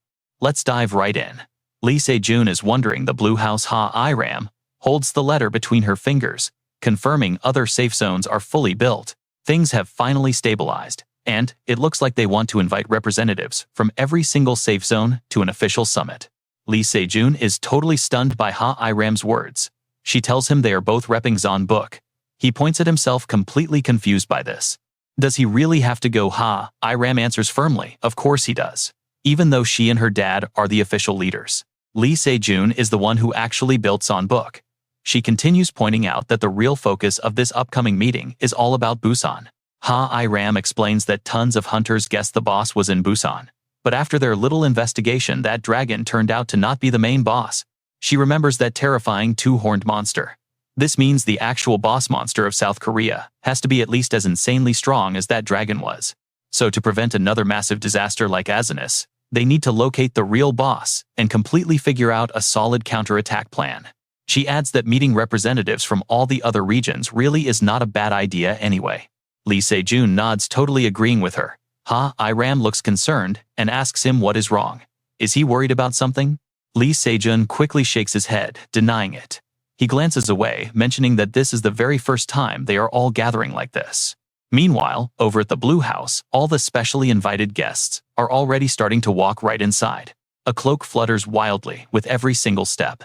Let's dive right in. Lee Se-jun is wondering the Blue House. Ha-I-Ram holds the letter between her fingers, confirming other safe zones are fully built. Things have finally stabilized, and it looks like they want to invite representatives from every single safe zone to an official summit. Lee Se-jun is totally stunned by Ha-I-Ram's words. She tells him they are both repping Zonbook. He points at himself, completely confused by this. Does he really have to go? Ha-I-Ram answers firmly, of course he does. Even though she and her dad are the official leaders, Lee Se-jun is the one who actually built Zonbook. She continues pointing out that the real focus of this upcoming meeting is all about Busan. Ha-I-Ram explains that tons of hunters guessed the boss was in Busan. But after their little investigation, that dragon turned out to not be the main boss. She remembers that terrifying 2-horned monster. This means the actual boss monster of South Korea has to be at least as insanely strong as that dragon was. So to prevent another massive disaster like Asinus, they need to locate the real boss and completely figure out a solid counterattack plan. She adds that meeting representatives from all the other regions really is not a bad idea anyway. Lee Se-jun nods, totally agreeing with her. Ha-I-Ram looks concerned and asks him what is wrong. Is he worried about something? Lee Se-jun quickly shakes his head, denying it. He glances away, mentioning that this is the very first time they are all gathering like this. Meanwhile, over at the Blue House, all the specially invited guests are already starting to walk right inside. A cloak flutters wildly with every single step.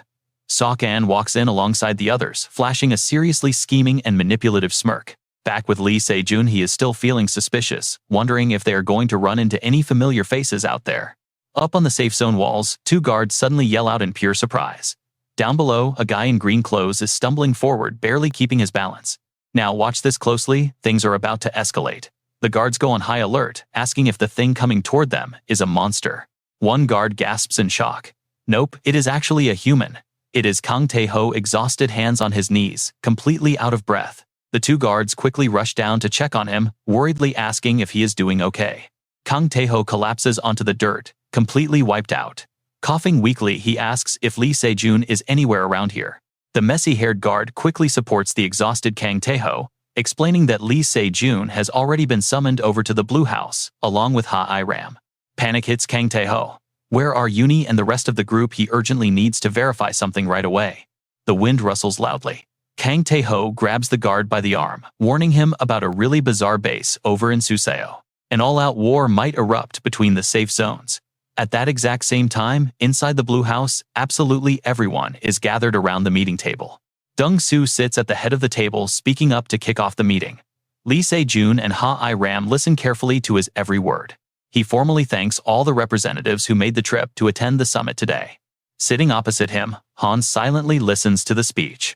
Sok-an walks in alongside the others, flashing a seriously scheming and manipulative smirk. Back with Lee Se-jun, he is still feeling suspicious, wondering if they are going to run into any familiar faces out there. Up on the safe zone walls, 2 guards suddenly yell out in pure surprise. Down below, a guy in green clothes is stumbling forward, barely keeping his balance. Now watch this closely, things are about to escalate. The guards go on high alert, asking if the thing coming toward them is a monster. One guard gasps in shock. Nope, it is actually a human. It is Kang Tae-ho, exhausted, hands on his knees, completely out of breath. The 2 guards quickly rush down to check on him, worriedly asking if he is doing okay. Kang Tae-ho collapses onto the dirt, completely wiped out. Coughing weakly, he asks if Lee Se-jun is anywhere around here. The messy-haired guard quickly supports the exhausted Kang Tae-ho, explaining that Lee Se-jun has already been summoned over to the Blue House, along with Ha-I-Ram. Panic hits Kang Tae-ho. Where are Uni and the rest of the group? He urgently needs to verify something right away. The wind rustles loudly. Kang Tae-ho grabs the guard by the arm, warning him about a really bizarre base over in Suseo. An all-out war might erupt between the safe zones. At that exact same time, inside the Blue House, absolutely everyone is gathered around the meeting table. Dong-soo sits at the head of the table, speaking up to kick off the meeting. Lee Se-jun and Ha-I-Ram listen carefully to his every word. He formally thanks all the representatives who made the trip to attend the summit today. Sitting opposite him, Han silently listens to the speech.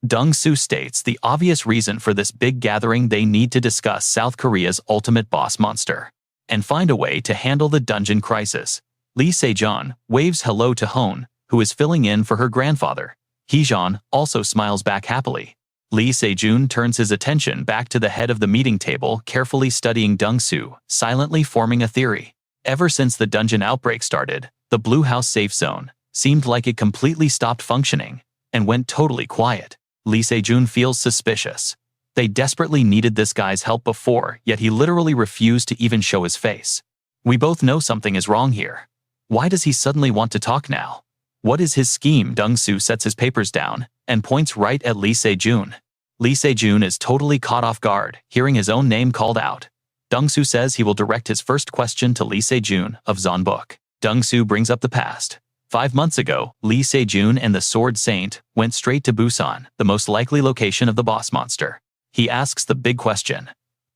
Dong-soo states the obvious reason for this big gathering: they need to discuss South Korea's ultimate boss monster and find a way to handle the dungeon crisis. Lee Se-jun waves hello to Han, who is filling in for her grandfather. Hee-jeon also smiles back happily. Lee Se-jun turns his attention back to the head of the meeting table, carefully studying Dong-soo, silently forming a theory. Ever since the dungeon outbreak started, the Blue House safe zone seemed like it completely stopped functioning and went totally quiet. Lee Se-jun feels suspicious. They desperately needed this guy's help before, yet he literally refused to even show his face. We both know something is wrong here. Why does he suddenly want to talk now? What is his scheme? Dong-soo sets his papers down and points right at Lee Se-jun. Lee Se-jun is totally caught off guard, hearing his own name called out. Dong-soo says he will direct his first question to Lee Se-jun of Zonbuk. Dong-soo brings up the past. 5 months ago, Lee Se-jun and the Sword Saint went straight to Busan, the most likely location of the boss monster. He asks the big question.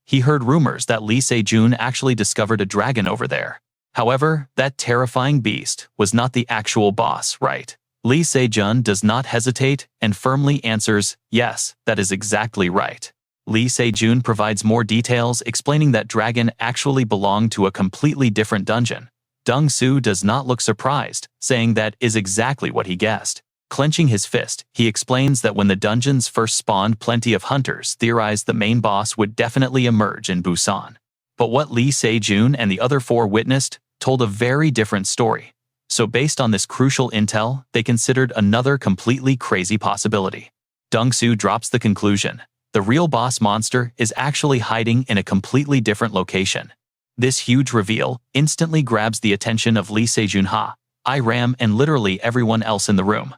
He heard rumors that Lee Se-jun actually discovered a dragon over there. However, that terrifying beast was not the actual boss, right? Lee Se-jun does not hesitate and firmly answers, yes, that is exactly right. Lee Se-jun provides more details, explaining that dragon actually belonged to a completely different dungeon. Dong-soo does not look surprised, saying that is exactly what he guessed. Clenching his fist, he explains that when the dungeons first spawned, plenty of hunters theorized the main boss would definitely emerge in Busan. But what Lee Se-jun and the other 4 witnessed told a very different story. So based on this crucial intel, they considered another completely crazy possibility. Dong-soo drops the conclusion. The real boss monster is actually hiding in a completely different location. This huge reveal instantly grabs the attention of Lee Se-jun, Iram, and literally everyone else in the room.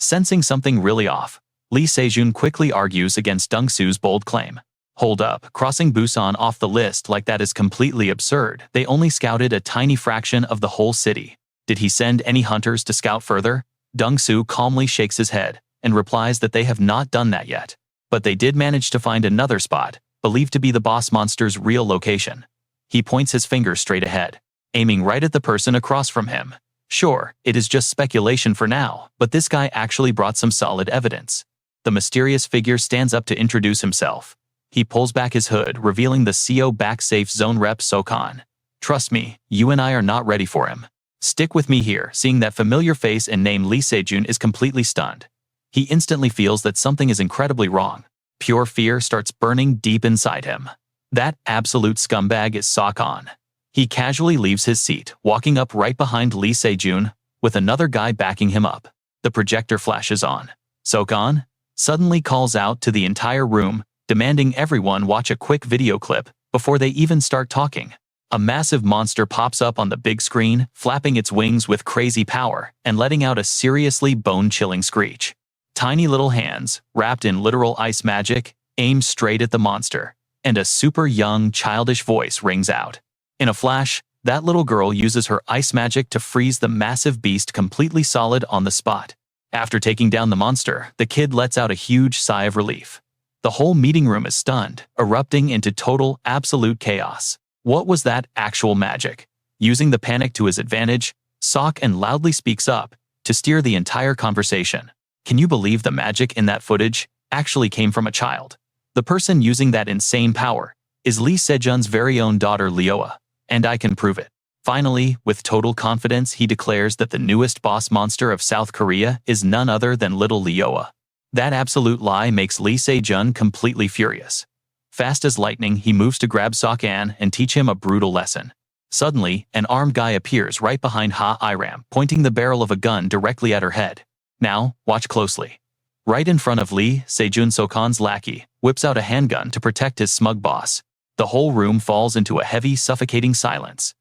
Sensing something really off, Lee Se-jun quickly argues against Dong-soo's bold claim. Hold up, crossing Busan off the list like that is completely absurd. They only scouted a tiny fraction of the whole city. Did he send any hunters to scout further? Dong-soo calmly shakes his head and replies that they have not done that yet. But they did manage to find another spot, believed to be the boss monster's real location. He points his finger straight ahead, aiming right at the person across from him. Sure, it is just speculation for now, but this guy actually brought some solid evidence. The mysterious figure stands up to introduce himself. He pulls back his hood, revealing the CO back safe zone rep Sokon. Trust me, you and I are not ready for him. Stick with me here. Seeing that familiar face and name, Lee Se-jun is completely stunned. He instantly feels that something is incredibly wrong. Pure fear starts burning deep inside him. That absolute scumbag is Sokon. He casually leaves his seat, walking up right behind Lee Se-jun, with another guy backing him up. The projector flashes on. Sokon suddenly calls out to the entire room, demanding everyone watch a quick video clip before they even start talking. A massive monster pops up on the big screen, flapping its wings with crazy power and letting out a seriously bone-chilling screech. Tiny little hands, wrapped in literal ice magic, aim straight at the monster, and a super young, childish voice rings out. In a flash, that little girl uses her ice magic to freeze the massive beast completely solid on the spot. After taking down the monster, the kid lets out a huge sigh of relief. The whole meeting room is stunned, erupting into total, absolute chaos. What was that actual magic? Using the panic to his advantage, Sok-an loudly speaks up to steer the entire conversation. Can you believe the magic in that footage actually came from a child? The person using that insane power is Lee Se-jun's very own daughter Leoa, and I can prove it. Finally, with total confidence, he declares that the newest boss monster of South Korea is none other than little Leoa. That absolute lie makes Lee Se-jun completely furious. Fast as lightning, he moves to grab Sok-an and teach him a brutal lesson. Suddenly, an armed guy appears right behind Iram, pointing the barrel of a gun directly at her head. Now, watch closely. Right in front of Lee Se-jun, Sokon's lackey whips out a handgun to protect his smug boss. The whole room falls into a heavy, suffocating silence.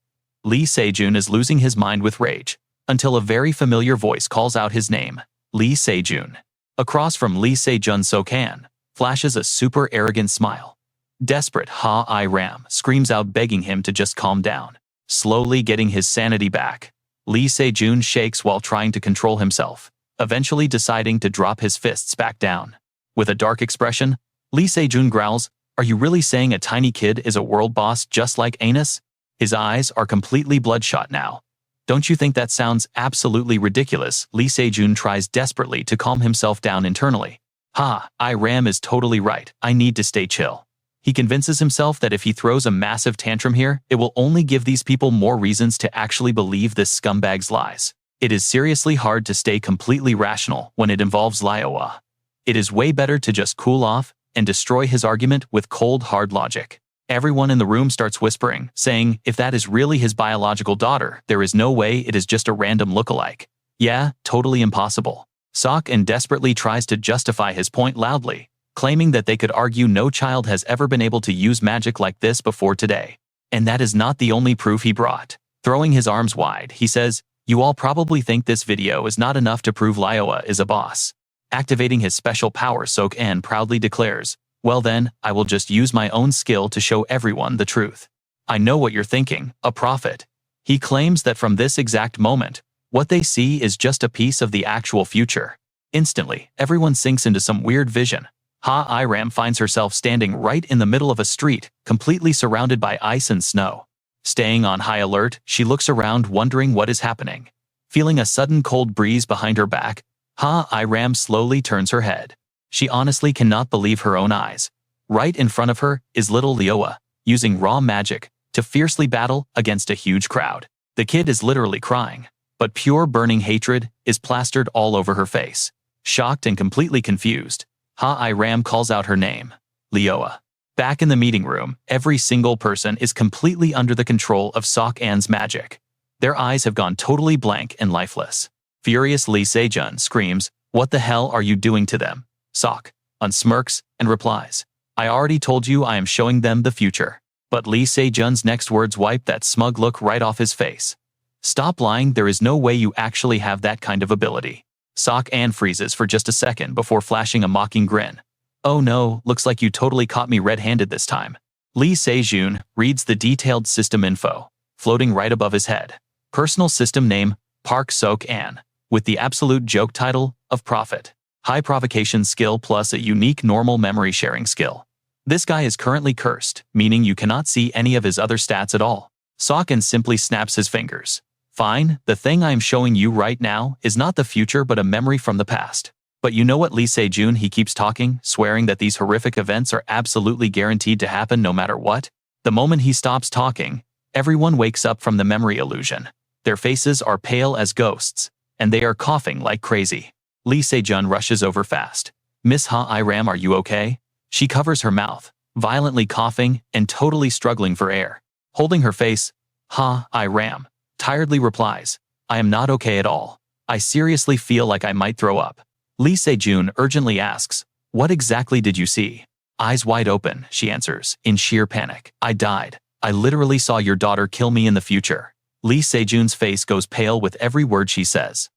Lee Se-jun is losing his mind with rage, until a very familiar voice calls out his name, Lee Se-jun. Across from Lee Se-jun, Sok-an flashes a super arrogant smile. Desperate, Iram screams out, begging him to just calm down. Slowly getting his sanity back, Lee Se-jun shakes while trying to control himself, eventually deciding to drop his fists back down. With a dark expression, Lee Se-jun growls, "Are you really saying a tiny kid is a world boss just like Anus?" His eyes are completely bloodshot now. Don't you think that sounds absolutely ridiculous? Lee Se-jun tries desperately to calm himself down internally. Ram is totally right. I need to stay chill. He convinces himself that if he throws a massive tantrum here, it will only give these people more reasons to actually believe this scumbag's lies. It is seriously hard to stay completely rational when it involves Lioa. It is way better to just cool off and destroy his argument with cold, hard logic. Everyone in the room starts whispering, saying if that is really his biological daughter, there is no way it is just a random lookalike. Yeah, totally impossible. Sok-an desperately tries to justify his point loudly, claiming that they could argue no child has ever been able to use magic like this before today. And that is not the only proof he brought. Throwing his arms wide, he says, "You all probably think this video is not enough to prove Lioa is a boss." Activating his special power, Sok-an proudly declares, "Well then, I will just use my own skill to show everyone the truth. I know what you're thinking, a prophet." He claims that from this exact moment, what they see is just a piece of the actual future. Instantly, everyone sinks into some weird vision. Ram finds herself standing right in the middle of a street, completely surrounded by ice and snow. Staying on high alert, she looks around wondering what is happening. Feeling a sudden cold breeze behind her back, Ram slowly turns her head. She honestly cannot believe her own eyes. Right in front of her is little Lioa, using raw magic to fiercely battle against a huge crowd. The kid is literally crying, but pure burning hatred is plastered all over her face. Shocked and completely confused, Ram calls out her name, Lioa. Back in the meeting room, every single person is completely under the control of Sok-an's magic. Their eyes have gone totally blank and lifeless. Furious Lee Se-jun screams, "What the hell are you doing to them?" Sok-an smirks and replies, "I already told you I am showing them the future." But Lee Se-jun's next words wipe that smug look right off his face. "Stop lying, there is no way you actually have that kind of ability." Sok-an freezes for just a second before flashing a mocking grin. "Oh no, looks like you totally caught me red-handed this time." Lee Se-jun reads the detailed system info, floating right above his head. Personal system name, Park Sok-an, with the absolute joke title of Prophet. High provocation skill plus a unique normal memory sharing skill. This guy is currently cursed, meaning you cannot see any of his other stats at all. Sok-an simply snaps his fingers. "Fine, the thing I am showing you right now is not the future but a memory from the past." But you know what, Lee Se-jun, he keeps talking, swearing that these horrific events are absolutely guaranteed to happen no matter what. The moment he stops talking, everyone wakes up from the memory illusion. Their faces are pale as ghosts, and they are coughing like crazy. Lee Se-jun rushes over fast. "Miss Ram, are you okay?" She covers her mouth, violently coughing and totally struggling for air. Holding her face, Ram tiredly replies, "I am not okay at all. I seriously feel like I might throw up." Lee Se-jun urgently asks, "What exactly did you see?" "Eyes wide open," she answers, in sheer panic. "I died. I literally saw your daughter kill me in the future." Lee Se-jun's face goes pale with every word she says.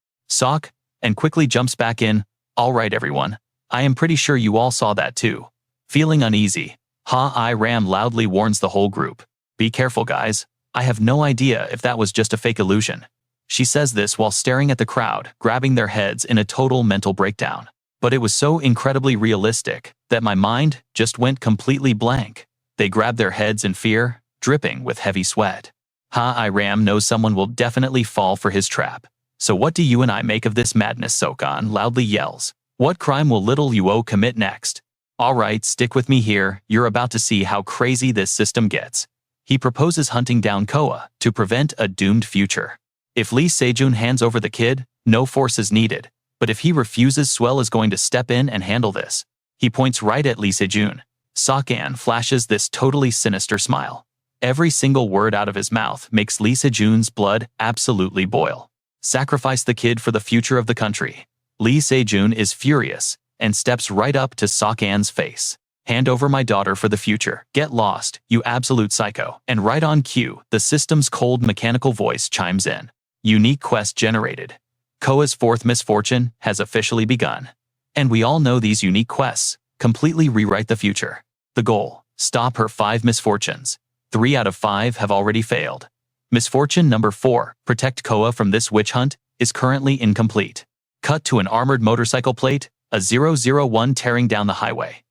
And quickly jumps back in, "All right everyone, I am pretty sure you all saw that too." Feeling uneasy, Ram loudly warns the whole group, "Be careful guys, I have no idea if that was just a fake illusion." She says this while staring at the crowd, grabbing their heads in a total mental breakdown. But it was so incredibly realistic that my mind just went completely blank. They grabbed their heads in fear, dripping with heavy sweat. Ram knows someone will definitely fall for his trap. "So what do you and I make of this madness?" Sok-an loudly yells. "What crime will little Yuo commit next?" "All right, stick with me here, you're about to see how crazy this system gets." He proposes hunting down Coa to prevent a doomed future. If Lee Se-jun hands over the kid, no force is needed, but if he refuses, Swell is going to step in and handle this. He points right at Lee Se-jun. Sok-an flashes this totally sinister smile. Every single word out of his mouth makes Lee Se-jun's blood absolutely boil. "Sacrifice the kid for the future of the country." Lee Se-jun is furious and steps right up to Sok-an's face. "Hand over my daughter for the future. Get lost, you absolute psycho." And right on cue, the system's cold mechanical voice chimes in. Unique quest generated. Coa's fourth misfortune has officially begun. And we all know these unique quests completely rewrite the future. The goal, stop her 5 misfortunes. 3 out of 5 have already failed. Misfortune number 4, protect Coa from this witch hunt, is currently incomplete. Cut to an armored motorcycle plate, a 001 tearing down the highway.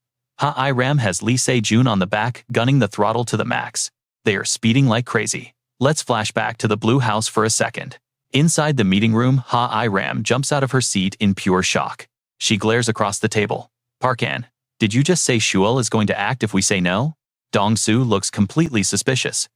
Ram has Lee Se-jun on the back, gunning the throttle to the max. They are speeding like crazy. Let's flash back to the blue house for a second. Inside the meeting room, Ha-I-Ram jumps out of her seat in pure shock. She glares across the table. Parkan, did you just say Shuel is going to act if we say no? Dong-su looks completely suspicious.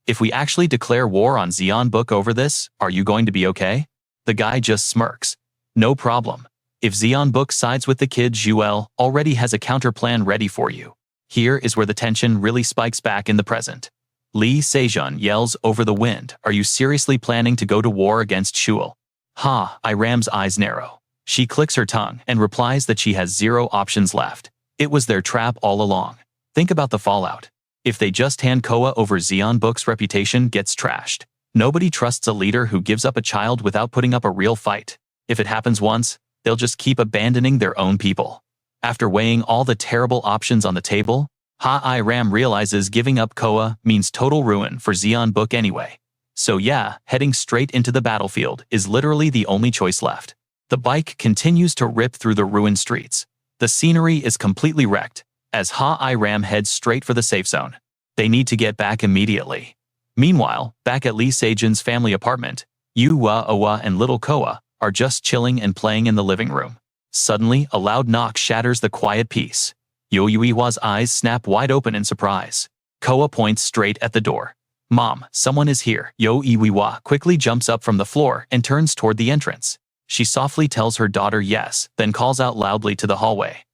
If we actually declare war on Zeon Book over this, are you going to be okay? The guy just smirks. No problem. If Zeon Book sides with the kid, Shuel already has a counterplan ready for you. Here is where the tension really spikes back in the present. Lee Se-jun yells over the wind, are you seriously planning to go to war against Shuel? Ha-I-Ram's eyes narrow. She clicks her tongue and replies that she has 0 options left. It was their trap all along. Think about the fallout. If they just hand Coa over, Zeon Book's reputation gets trashed. Nobody trusts a leader who gives up a child without putting up a real fight. If it happens once, they'll just keep abandoning their own people. After weighing all the terrible options on the table, Ha-I-Ram realizes giving up Coa means total ruin for Zeon Book anyway. So yeah, heading straight into the battlefield is literally the only choice left. The bike continues to rip through the ruined streets. The scenery is completely wrecked, as Ha-I-Ram heads straight for the safe zone. They need to get back immediately. Meanwhile, back at Lee Se-jun's family apartment, Yu-Wa-Owa and little Coa are just chilling and playing in the living room. Suddenly, a loud knock shatters the quiet peace. Yo-Yu-Iwa's eyes snap wide open in surprise. Coa points straight at the door. Mom, someone is here. Yo-Yu-Iwa quickly jumps up from the floor and turns toward the entrance. She softly tells her daughter yes, then calls out loudly to the hallway.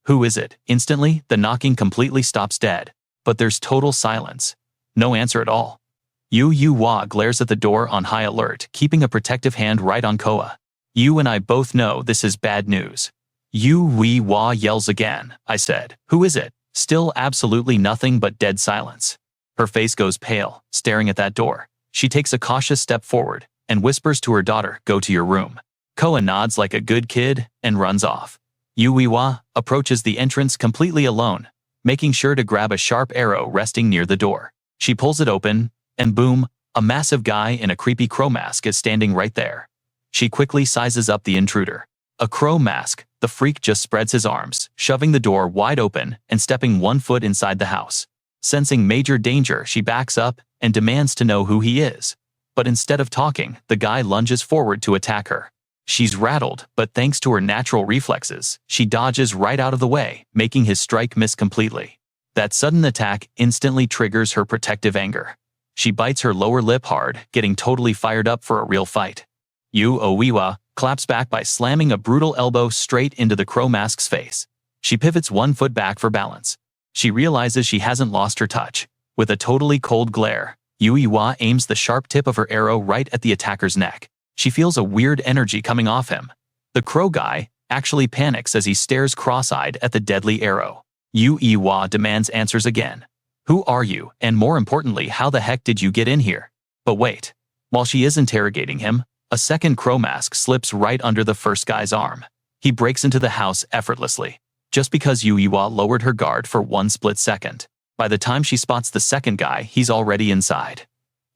Who is it? Instantly, the knocking completely stops dead. But there's total silence. No answer at all. Yu-Wa glares at the door on high alert, keeping a protective hand right on Coa. You and I both know this is bad news. Yu-Wa yells again. I said, who is it? Still absolutely nothing but dead silence. Her face goes pale, staring at that door. She takes a cautious step forward and whispers to her daughter, go to your room. Coa nods like a good kid and runs off. Yu-Wa approaches the entrance completely alone, making sure to grab a sharp arrow resting near the door. She pulls it open, and boom, a massive guy in a creepy crow mask is standing right there. She quickly sizes up the intruder. A crow mask, the freak just spreads his arms, shoving the door wide open and stepping 1 foot inside the house. Sensing major danger, she backs up and demands to know who he is. But instead of talking, the guy lunges forward to attack her. She's rattled, but thanks to her natural reflexes, she dodges right out of the way, making his strike miss completely. That sudden attack instantly triggers her protective anger. She bites her lower lip hard, getting totally fired up for a real fight. Yu-Wa claps back by slamming a brutal elbow straight into the crow mask's face. She pivots 1 foot back for balance. She realizes she hasn't lost her touch. With a totally cold glare, Yu-Wa aims the sharp tip of her arrow right at the attacker's neck. She feels a weird energy coming off him. The crow guy actually panics as he stares cross-eyed at the deadly arrow. Yu-Wa demands answers again. Who are you, and more importantly, how the heck did you get in here? But wait. While she is interrogating him, a second crow mask slips right under the first guy's arm. He breaks into the house effortlessly, just because Yu-Wa lowered her guard for 1 split second. By the time she spots the second guy, he's already inside.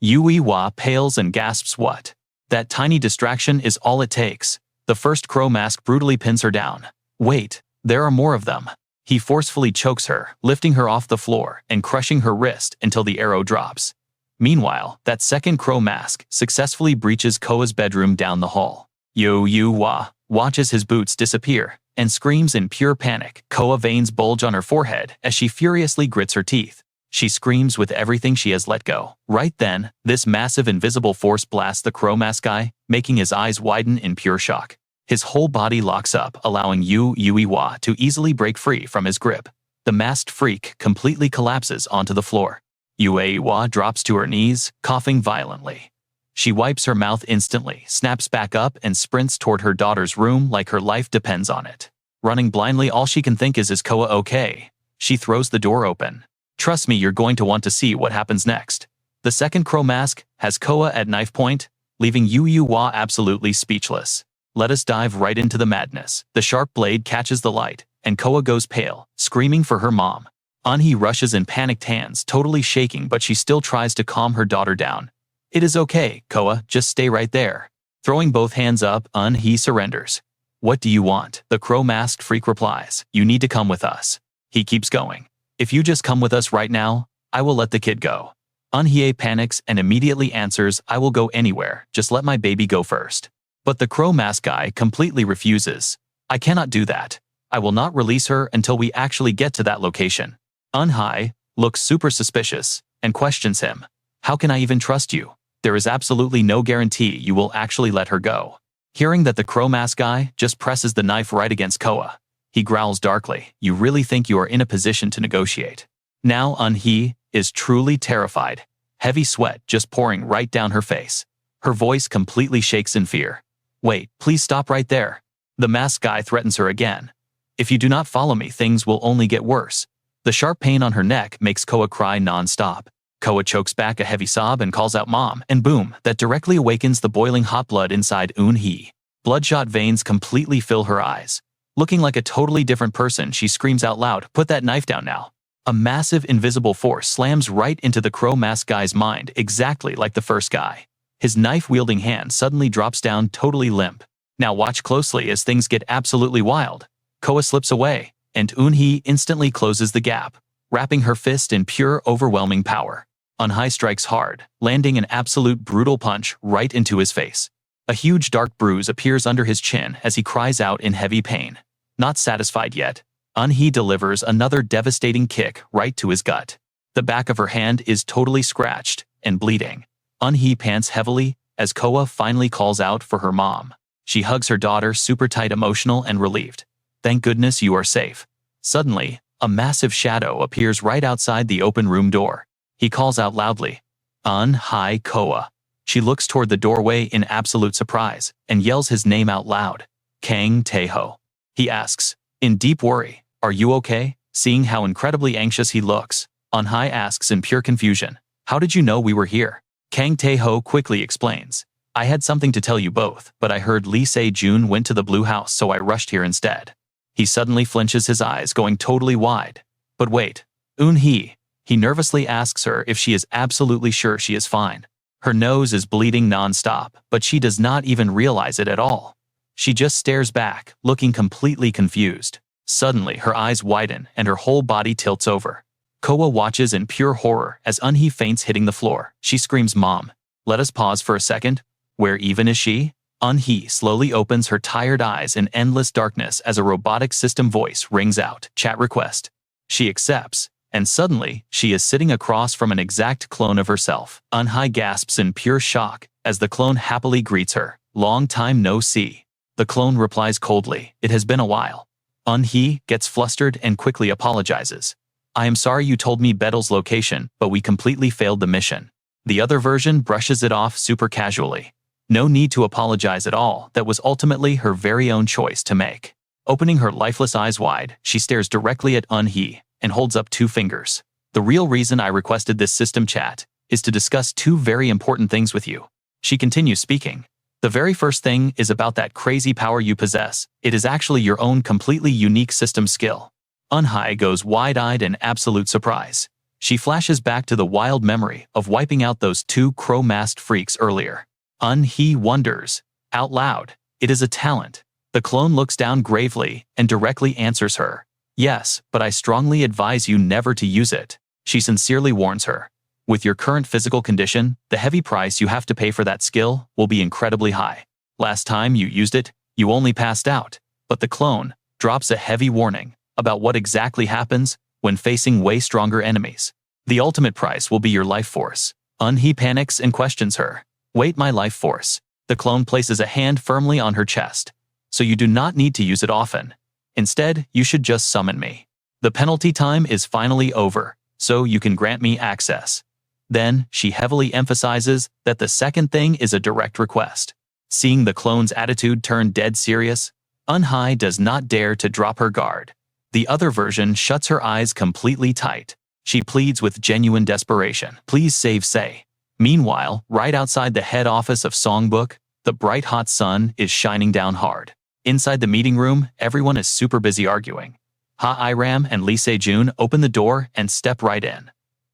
Yu-Wa pales and gasps, what? That tiny distraction is all it takes. The first crow mask brutally pins her down. Wait, there are more of them. He forcefully chokes her, lifting her off the floor and crushing her wrist until the arrow drops. Meanwhile, that second crow mask successfully breaches Coa's bedroom down the hall. Yu-Wa watches his boots disappear and screams in pure panic. Coa veins bulge on her forehead as she furiously grits her teeth. She screams with everything she has let go. Right then, this massive invisible force blasts the crow mask guy, making his eyes widen in pure shock. His whole body locks up, allowing Yu-Wa to easily break free from his grip. The masked freak completely collapses onto the floor. Yu-Wa drops to her knees, coughing violently. She wipes her mouth instantly, snaps back up, and sprints toward her daughter's room like her life depends on it. Running blindly, all she can think is Coa okay? She throws the door open. Trust me, you're going to want to see what happens next. The second crow mask has Coa at knife point, leaving Yu-Wa absolutely speechless. Let us dive right into the madness. The sharp blade catches the light, and Coa goes pale, screaming for her mom. Anhee rushes in panicked hands, totally shaking, but she still tries to calm her daughter down. It is okay, Coa, just stay right there. Throwing both hands up, Anhee surrenders. What do you want? The crow-masked freak replies. You need to come with us. He keeps going. If you just come with us right now, I will let the kid go. Eun-hye panics and immediately answers, I will go anywhere, just let my baby go first. But the crow mask guy completely refuses. I cannot do that. I will not release her until we actually get to that location. Eun-hye looks super suspicious and questions him. How can I even trust you? There is absolutely no guarantee you will actually let her go. Hearing that the crow mask guy just presses the knife right against Coa, he growls darkly, you really think you are in a position to negotiate? Now Eun-hye is truly terrified, heavy sweat just pouring right down her face. Her voice completely shakes in fear. Wait, please stop right there. The masked guy threatens her again. If you do not follow me, things will only get worse. The sharp pain on her neck makes Coa cry non-stop. Coa chokes back a heavy sob and calls out Mom, and boom, that directly awakens the boiling hot blood inside Eun-hye. Bloodshot veins completely fill her eyes. Looking like a totally different person, she screams out loud, put that knife down now. A massive invisible force slams right into the crow mask guy's mind, exactly like the first guy. His knife-wielding hand suddenly drops down totally limp. Now watch closely as things get absolutely wild. Coa slips away, and Eun-hye instantly closes the gap, wrapping her fist in pure overwhelming power. Eun-hye strikes hard, landing an absolute brutal punch right into his face. A huge dark bruise appears under his chin as he cries out in heavy pain. Not satisfied yet, Eun-hye delivers another devastating kick right to his gut. The back of her hand is totally scratched and bleeding. Eun-hye pants heavily as Coa finally calls out for her mom. She hugs her daughter super tight, emotional and relieved. Thank goodness you are safe. Suddenly, a massive shadow appears right outside the open room door. He calls out loudly, Eun-hye Coa. She looks toward the doorway in absolute surprise and yells his name out loud. Kang Tae-ho. He asks, in deep worry, are you okay? Seeing how incredibly anxious he looks, Eun-hye asks in pure confusion, how did you know we were here? Kang Tae-ho quickly explains, I had something to tell you both, but I heard Lee Se-jun went to the Blue House, so I rushed here instead. He suddenly flinches, his eyes going totally wide. But wait, Eun-hye. He nervously asks her if she is absolutely sure she is fine. Her nose is bleeding non-stop, but she does not even realize it at all. She just stares back, looking completely confused. Suddenly, her eyes widen and her whole body tilts over. Coa watches in pure horror as Eun-hye faints, hitting the floor. She screams, Mom. Let us pause for a second. Where even is she? Eun-hye slowly opens her tired eyes in endless darkness as a robotic system voice rings out, chat request. She accepts, and suddenly, she is sitting across from an exact clone of herself. Eun-hye gasps in pure shock as the clone happily greets her. Long time no see. The clone replies coldly, it has been a while. Eun-hye gets flustered and quickly apologizes. I am sorry you told me Bettel's location, but we completely failed the mission. The other version brushes it off super casually. No need to apologize at all, that was ultimately her very own choice to make. Opening her lifeless eyes wide, she stares directly at Eun-hye and holds up 2 fingers. The real reason I requested this system chat is to discuss 2 very important things with you. She continues speaking. The very first thing is about that crazy power you possess. It is actually your own completely unique system skill. Eun-hye goes wide-eyed in absolute surprise. She flashes back to the wild memory of wiping out those 2 crow-masked freaks earlier. Eun-hye wonders, out loud, it is a talent. The clone looks down gravely and directly answers her. Yes, but I strongly advise you never to use it. She sincerely warns her. With your current physical condition, the heavy price you have to pay for that skill will be incredibly high. Last time you used it, you only passed out. But the clone drops a heavy warning about what exactly happens when facing way stronger enemies. The ultimate price will be your life force. Eun-hye panics and questions her. Wait, my life force. The clone places a hand firmly on her chest. So you do not need to use it often. Instead, you should just summon me. The penalty time is finally over, so you can grant me access. Then, she heavily emphasizes that the second thing is a direct request. Seeing the clone's attitude turn dead serious, Eun-hye does not dare to drop her guard. The other version shuts her eyes completely tight. She pleads with genuine desperation. Please save Se. Meanwhile, right outside the head office of Songbook, the bright hot sun is shining down hard. Inside the meeting room, everyone is super busy arguing. Ha-I-ram and Lee Se-jun open the door and step right in.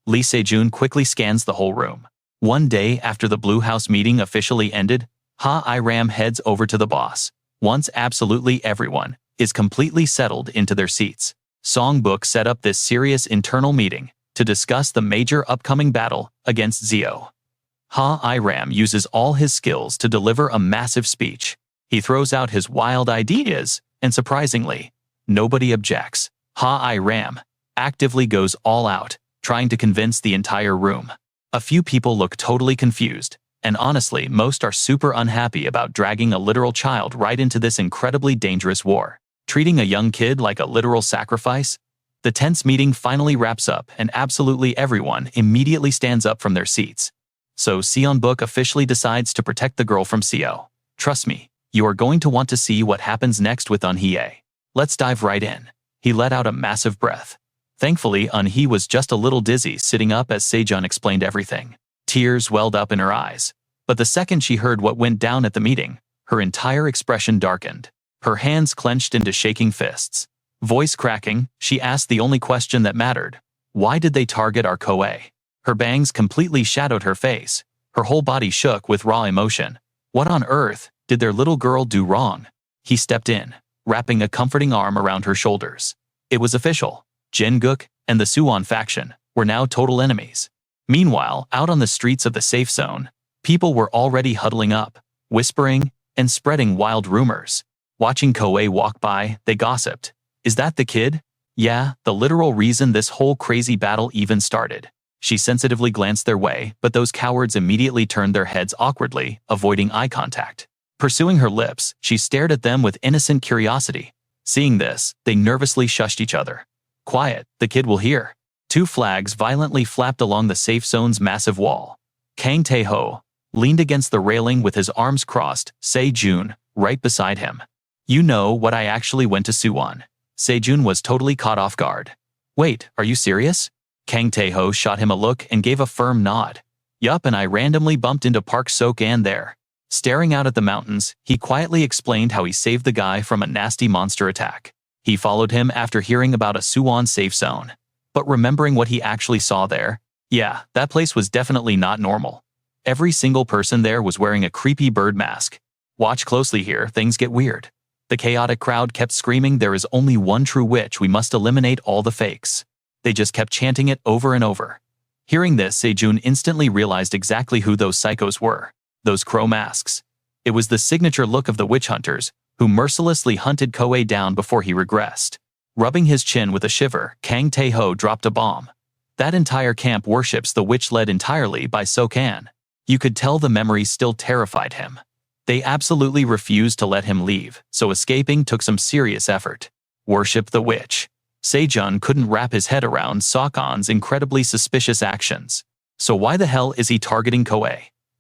Lee Se-jun quickly scans the whole room. One day after the Blue House meeting officially ended, Ha-I-ram heads over to the boss. Once absolutely everyone is completely settled into their seats, Songbook set up this serious internal meeting to discuss the major upcoming battle against Zio. Ha-I-Ram uses all his skills to deliver a massive speech. He throws out his wild ideas, and surprisingly, nobody objects. Ha-I-Ram actively goes all out, trying to convince the entire room. A few people look totally confused, and honestly, most are super unhappy about dragging a literal child right into this incredibly dangerous war. Treating a young kid like a literal sacrifice? The tense meeting finally wraps up and absolutely everyone immediately stands up from their seats. So Seonbuk officially decides to protect the girl from Seo. Trust me, you are going to want to see what happens next with Eun-hye. Let's dive right in. He let out a massive breath. Thankfully, Eun-hye was just a little dizzy sitting up as Se-jun explained everything. Tears welled up in her eyes. But the second she heard what went down at the meeting, her entire expression darkened. Her hands clenched into shaking fists. Voice cracking, she asked the only question that mattered. Why did they target our Coa? Her bangs completely shadowed her face. Her whole body shook with raw emotion. What on earth did their little girl do wrong? He stepped in, wrapping a comforting arm around her shoulders. It was official. Jin-guk and the Suwon faction were now total enemies. Meanwhile, out on the streets of the safe zone, people were already huddling up, whispering, and spreading wild rumors. Watching Coa walk by, they gossiped. Is that the kid? Yeah, the literal reason this whole crazy battle even started. She sensitively glanced their way, but those cowards immediately turned their heads awkwardly, avoiding eye contact. Pursuing her lips, she stared at them with innocent curiosity. Seeing this, they nervously shushed each other. Quiet, the kid will hear. Two flags violently flapped along the safe zone's massive wall. Kang Tae-ho leaned against the railing with his arms crossed, Se-jun right beside him. You know what, I actually went to Suwon. Se-jun was totally caught off guard. Wait, are you serious? Kang Tae-ho shot him a look and gave a firm nod. Yup, and I randomly bumped into Park Sok-an there. Staring out at the mountains, he quietly explained how he saved the guy from a nasty monster attack. He followed him after hearing about a Suwon safe zone. But remembering what he actually saw there, yeah, that place was definitely not normal. Every single person there was wearing a creepy bird mask. Watch closely here, things get weird. The chaotic crowd kept screaming, there is only one true witch, we must eliminate all the fakes. They just kept chanting it over and over. Hearing this, Se-jun instantly realized exactly who those psychos were. Those crow masks. It was the signature look of the witch hunters, who mercilessly hunted Coa down before he regressed. Rubbing his chin with a shiver, Kang Tae-ho dropped a bomb. That entire camp worships the witch led entirely by Sok-an. You could tell the memories still terrified him. They absolutely refused to let him leave, so escaping took some serious effort. Worship the witch. Se-jun couldn't wrap his head around Sok-an's incredibly suspicious actions. So why the hell is he targeting Coa?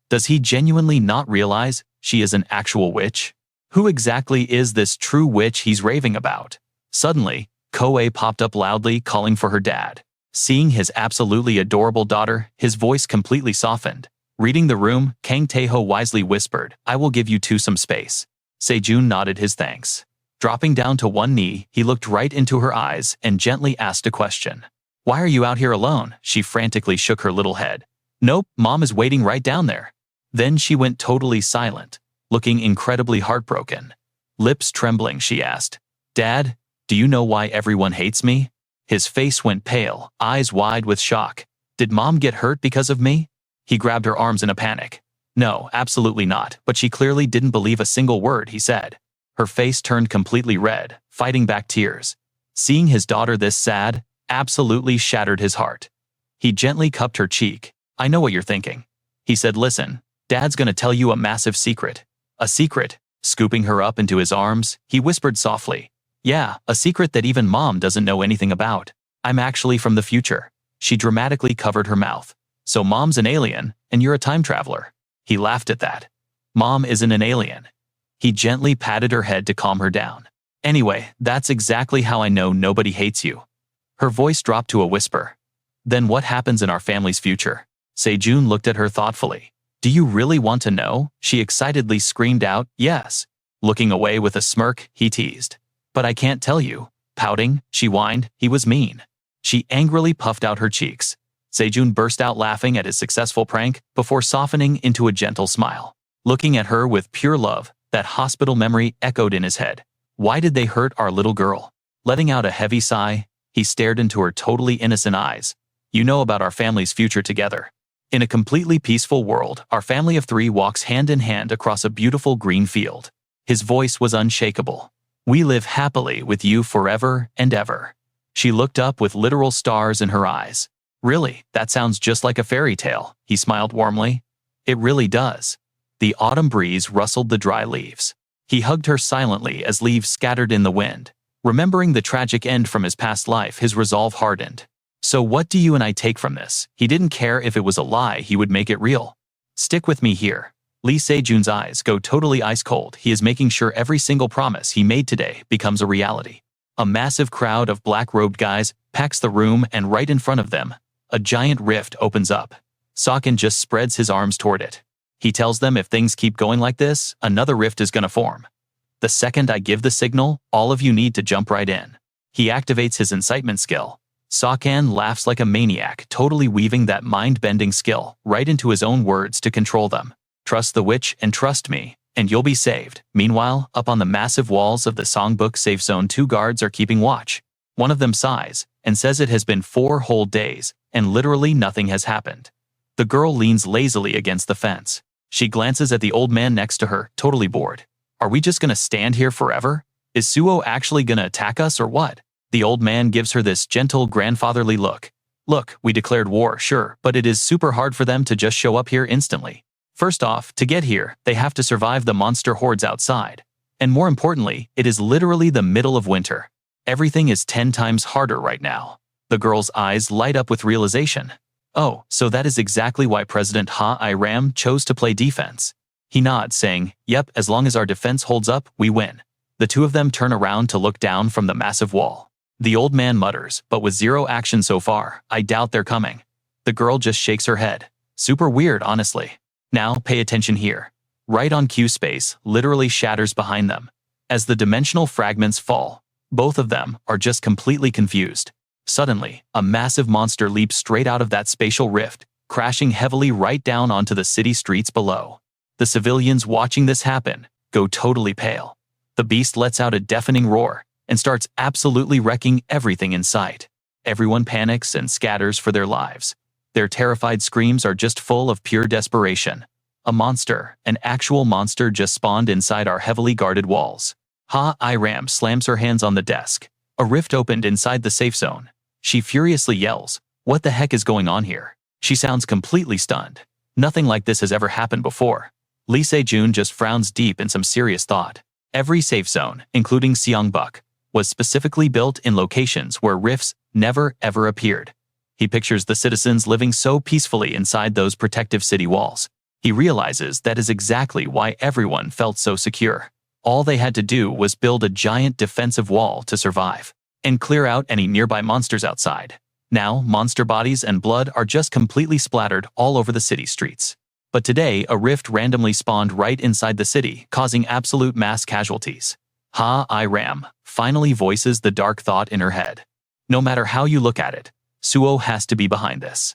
Does he genuinely not realize she is an actual witch? Who exactly is this true witch he's raving about? Suddenly, Coa popped up loudly calling for her dad. Seeing his absolutely adorable daughter, his voice completely softened. Reading the room, Kang Tae-ho wisely whispered, I will give you two some space. Se-jun nodded his thanks. Dropping down to one knee, he looked right into her eyes and gently asked a question. Why are you out here alone? She frantically shook her little head. Nope, mom is waiting right down there. Then she went totally silent, looking incredibly heartbroken. Lips trembling, she asked, Dad, do you know why everyone hates me? His face went pale, eyes wide with shock. Did mom get hurt because of me? He grabbed her arms in a panic. No, absolutely not, but she clearly didn't believe a single word he said. Her face turned completely red, fighting back tears. Seeing his daughter this sad, absolutely shattered his heart. He gently cupped her cheek. I know what you're thinking. He said, listen, Dad's gonna tell you a massive secret. A secret? Scooping her up into his arms, he whispered softly. Yeah, a secret that even Mom doesn't know anything about. I'm actually from the future. She dramatically covered her mouth. So Mom's an alien, and you're a time traveler. He laughed at that. Mom isn't an alien. He gently patted her head to calm her down. Anyway, that's exactly how I know nobody hates you. Her voice dropped to a whisper. Then what happens in our family's future? Se-jun looked at her thoughtfully. Do you really want to know? She excitedly screamed out, yes. Looking away with a smirk, he teased. But I can't tell you. Pouting, she whined, he was mean. She angrily puffed out her cheeks. Se-jun burst out laughing at his successful prank before softening into a gentle smile. Looking at her with pure love, that hospital memory echoed in his head. Why did they hurt our little girl? Letting out a heavy sigh, he stared into her totally innocent eyes. You know about our family's future together. In a completely peaceful world, our family of 3 walks hand in hand across a beautiful green field. His voice was unshakable. We live happily with you forever and ever. She looked up with literal stars in her eyes. Really, that sounds just like a fairy tale, he smiled warmly. It really does. The autumn breeze rustled the dry leaves. He hugged her silently as leaves scattered in the wind. Remembering the tragic end from his past life, his resolve hardened. So what do you and I take from this? He didn't care if it was a lie, he would make it real. Stick with me here. Lee Se-jun's eyes go totally ice cold. He is making sure every single promise he made today becomes a reality. A massive crowd of black-robed guys packs the room, and right in front of them, a giant rift opens up. Socken just spreads his arms toward it. He tells them if things keep going like this, another rift is gonna form. The second I give the signal, all of you need to jump right in. He activates his incitement skill. Socken laughs like a maniac, totally weaving that mind-bending skill right into his own words to control them. Trust the witch and trust me, and you'll be saved. Meanwhile, up on the massive walls of the songbook safe zone, 2 guards are keeping watch. One of them sighs and says it has been 4 whole days, and literally nothing has happened. The girl leans lazily against the fence. She glances at the old man next to her, totally bored. Are we just gonna stand here forever? Is Suo actually gonna attack us or what? The old man gives her this gentle, grandfatherly look. Look, we declared war, sure, but it is super hard for them to just show up here instantly. First off, to get here, they have to survive the monster hordes outside. And more importantly, it is literally the middle of winter. Everything is 10 times harder right now. The girl's eyes light up with realization. Oh, so that is exactly why President Ha-I-Ram chose to play defense. He nods, saying, yep, as long as our defense holds up, we win. The 2 of them turn around to look down from the massive wall. The old man mutters, but with 0 action so far, I doubt they're coming. The girl just shakes her head. Super weird, honestly. Now, pay attention here. Right on cue, space literally shatters behind them. As the dimensional fragments fall, both of them are just completely confused. Suddenly, a massive monster leaps straight out of that spatial rift, crashing heavily right down onto the city streets below. The civilians watching this happen go totally pale. The beast lets out a deafening roar and starts absolutely wrecking everything in sight. Everyone panics and scatters for their lives. Their terrified screams are just full of pure desperation. A monster, an actual monster, just spawned inside our heavily guarded walls. Ha-I-Ram slams her hands on the desk. A rift opened inside the safe zone. She furiously yells, what the heck is going on here? She sounds completely stunned. Nothing like this has ever happened before. Lee Se-jun just frowns deep in some serious thought. Every safe zone, including Seongbuk, was specifically built in locations where rifts never ever appeared. He pictures the citizens living so peacefully inside those protective city walls. He realizes that is exactly why everyone felt so secure. All they had to do was build a giant defensive wall to survive and clear out any nearby monsters outside. Now, monster bodies and blood are just completely splattered all over the city streets. But today, a rift randomly spawned right inside the city, causing absolute mass casualties. Ha-I-Ram finally voices the dark thought in her head. No matter how you look at it, Suo has to be behind this.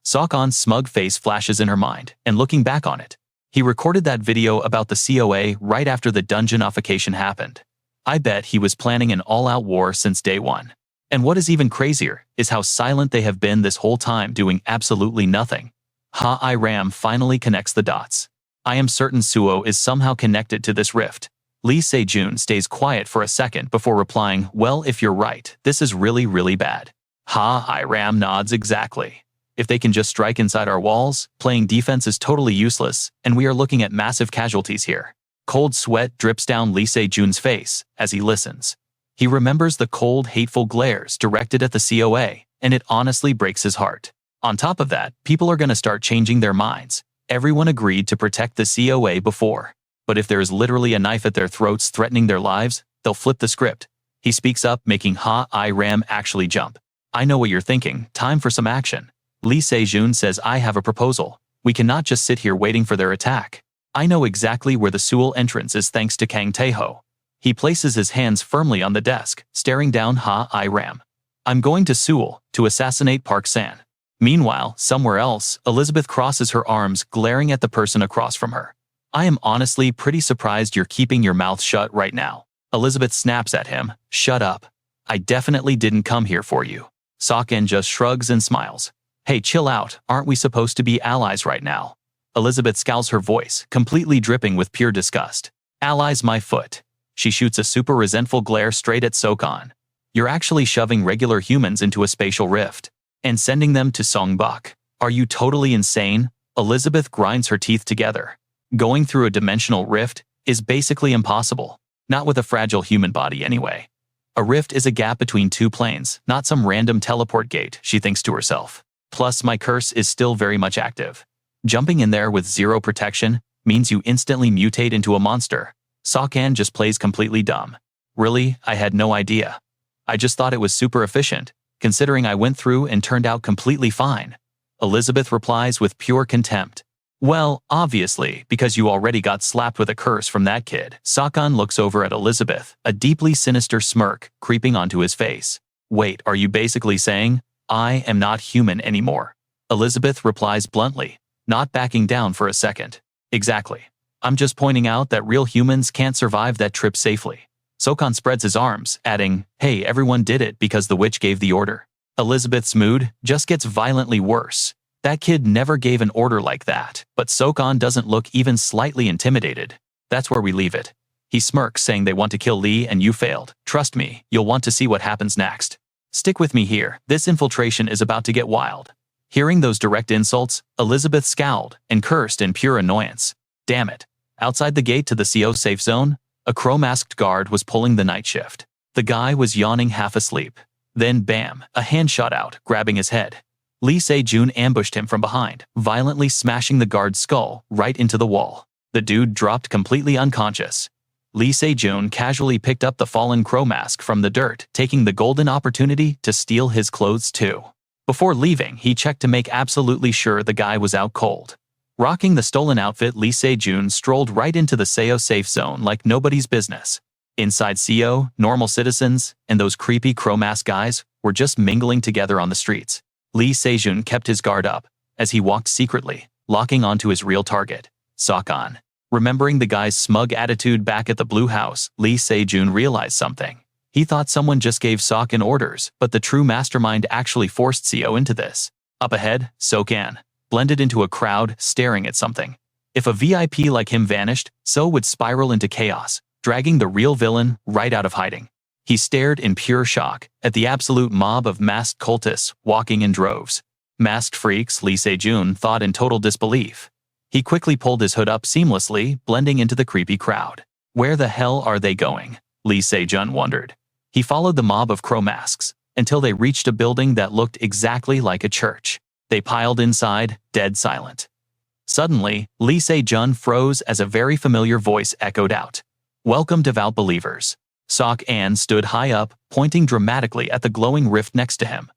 Sokkan's smug face flashes in her mind, and looking back on it, he recorded that video about the COA right after the dungeonification happened. I bet he was planning an all-out war since day one. And what is even crazier is how silent they have been this whole time, doing absolutely nothing. Ha-I-Ram finally connects the dots. I am certain Suo is somehow connected to this rift. Lee Se-jun stays quiet for a second before replying, well, if you're right, this is really, really bad. Ha-I-Ram nods exactly. If they can just strike inside our walls, playing defense is totally useless, and we are looking at massive casualties here. Cold sweat drips down Lee Se-jun's face as he listens. He remembers the cold, hateful glares directed at the COA, and it honestly breaks his heart. On top of that, people are going to start changing their minds. Everyone agreed to protect the COA before. But if there is literally a knife at their throats threatening their lives, they'll flip the script. He speaks up, making Ha-I-Ram actually jump. I know what you're thinking, time for some action. Lee Se-jun says, I have a proposal. We cannot just sit here waiting for their attack. I know exactly where the Seoul entrance is thanks to Kang Tae-ho. He places his hands firmly on the desk, staring down Ha-I-Ram. I'm going to Seoul to assassinate Park San. Meanwhile, somewhere else, Elizabeth crosses her arms, glaring at the person across from her. I am honestly pretty surprised you're keeping your mouth shut right now. Elizabeth snaps at him, shut up. I definitely didn't come here for you. Socken just shrugs and smiles. Hey, chill out, aren't we supposed to be allies right now? Elizabeth scowls, her voice completely dripping with pure disgust. Allies, my foot. She shoots a super resentful glare straight at Sokon. You're actually shoving regular humans into a spatial rift and sending them to Songbuk. Are you totally insane? Elizabeth grinds her teeth together. Going through a dimensional rift is basically impossible. Not with a fragile human body anyway. A rift is a gap between two planes, not some random teleport gate, she thinks to herself. Plus, my curse is still very much active. Jumping in there with zero protection means you instantly mutate into a monster. Sokon just plays completely dumb. Really, I had no idea. I just thought it was super efficient, considering I went through and turned out completely fine. Elizabeth replies with pure contempt. Well, obviously, because you already got slapped with a curse from that kid. Sokon looks over at Elizabeth, a deeply sinister smirk creeping onto his face. Wait, are you basically saying, I am not human anymore? Elizabeth replies bluntly, not backing down for a second. Exactly. I'm just pointing out that real humans can't survive that trip safely. Sokon spreads his arms, adding, hey, everyone did it because the witch gave the order. Elizabeth's mood just gets violently worse. That kid never gave an order like that, but Sokon doesn't look even slightly intimidated. That's where we leave it. He smirks, saying they want to kill Lee and you failed. Trust me, you'll want to see what happens next. Stick with me here, this infiltration is about to get wild. Hearing those direct insults, Elizabeth scowled and cursed in pure annoyance. Damn it. Outside the gate to the CO safe zone, a crow-masked guard was pulling the night shift. The guy was yawning half asleep. Then bam, a hand shot out, grabbing his head. Lee Se-jun ambushed him from behind, violently smashing the guard's skull right into the wall. The dude dropped completely unconscious. Lee Se-jun casually picked up the fallen crow mask from the dirt, taking the golden opportunity to steal his clothes too. Before leaving, he checked to make absolutely sure the guy was out cold. Rocking the stolen outfit, Lee Se-jun strolled right into the CO safe zone like nobody's business. Inside CO, normal citizens and those creepy crow mask guys were just mingling together on the streets. Lee Se-jun kept his guard up as he walked secretly, locking onto his real target, Sokon. Remembering the guy's smug attitude back at the Blue House, Lee Se-jun realized something. He thought someone just gave Sokon orders, but the true mastermind actually forced CO into this. Up ahead, Sokon blended into a crowd staring at something. If a VIP like him vanished, so would spiral into chaos, dragging the real villain right out of hiding. He stared in pure shock at the absolute mob of masked cultists walking in droves. Masked freaks, Lee Se-jun thought in total disbelief. He quickly pulled his hood up seamlessly, blending into the creepy crowd. Where the hell are they going? Lee Se-jun wondered. He followed the mob of crow masks until they reached a building that looked exactly like a church. They piled inside, dead silent. Suddenly, Lee Se-jun froze as a very familiar voice echoed out. Welcome, devout believers. Sokon stood high up, pointing dramatically at the glowing rift next to him.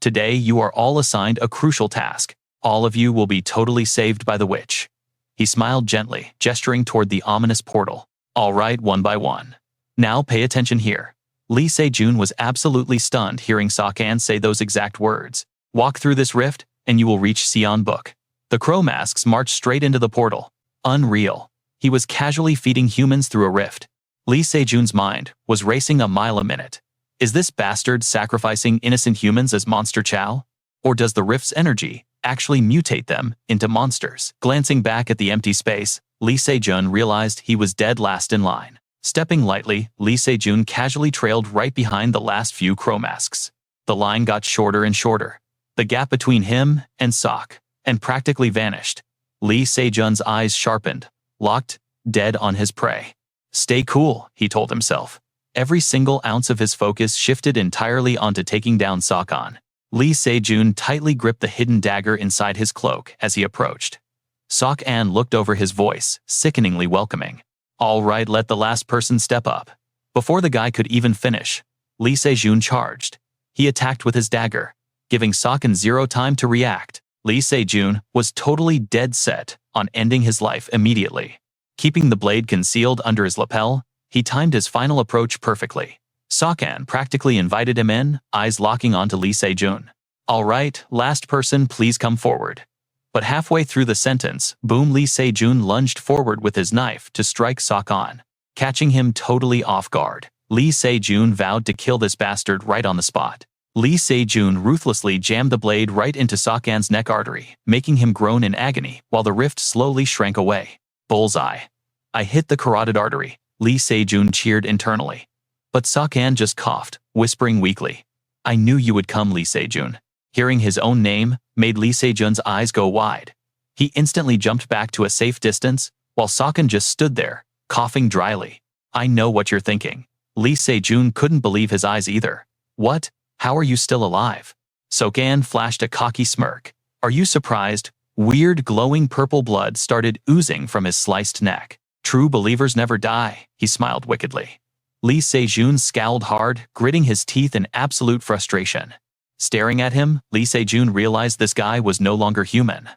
Today you are all assigned a crucial task. All of you will be totally saved by the witch. He smiled gently, gesturing toward the ominous portal. All right, one by one. Now pay attention here. Lee Se-jun was absolutely stunned hearing Sokon say those exact words. Walk through this rift, and you will reach Seonbuk. The crow masks marched straight into the portal. Unreal. He was casually feeding humans through a rift. Lee Se-jun's mind was racing a mile a minute. Is this bastard sacrificing innocent humans as monster chow? Or does the rift's energy actually mutate them into monsters? Glancing back at the empty space, Lee Se-jun realized he was dead last in line. Stepping lightly, Lee Se-jun casually trailed right behind the last few crow masks. The line got shorter and shorter. The gap between him and Sok and practically vanished. Lee Se-jun's eyes sharpened, locked, dead on his prey. Stay cool, he told himself. Every single ounce of his focus shifted entirely onto taking down Sokon. Lee Se-jun tightly gripped the hidden dagger inside his cloak as he approached. Sokon looked over, his voice sickeningly welcoming. All right, let the last person step up. Before the guy could even finish, Lee Se-jun charged. He attacked with his dagger, giving Sokon zero time to react. Lee Se-jun was totally dead set on ending his life immediately. Keeping the blade concealed under his lapel, he timed his final approach perfectly. Sokon practically invited him in, eyes locking onto Lee Se-jun. All right, last person, please come forward. But halfway through the sentence, boom, Lee Se-jun lunged forward with his knife to strike Sokon. Catching him totally off guard, Lee Se-jun vowed to kill this bastard right on the spot. Lee Se-jun ruthlessly jammed the blade right into Sok-an's neck artery, making him groan in agony while the rift slowly shrank away. Bullseye. I hit the carotid artery, Lee Se-jun cheered internally. But Sok-an just coughed, whispering weakly. I knew you would come, Lee Se-jun. Hearing his own name made Lee Se-jun's eyes go wide. He instantly jumped back to a safe distance, while Sok-an just stood there, coughing dryly. I know what you're thinking. Lee Se-jun couldn't believe his eyes either. What? How are you still alive? Sok-an flashed a cocky smirk. Are you surprised? Weird glowing purple blood started oozing from his sliced neck. True believers never die, he smiled wickedly. Lee Se-jun scowled hard, gritting his teeth in absolute frustration. Staring at him, Lee Se-jun realized this guy was no longer human.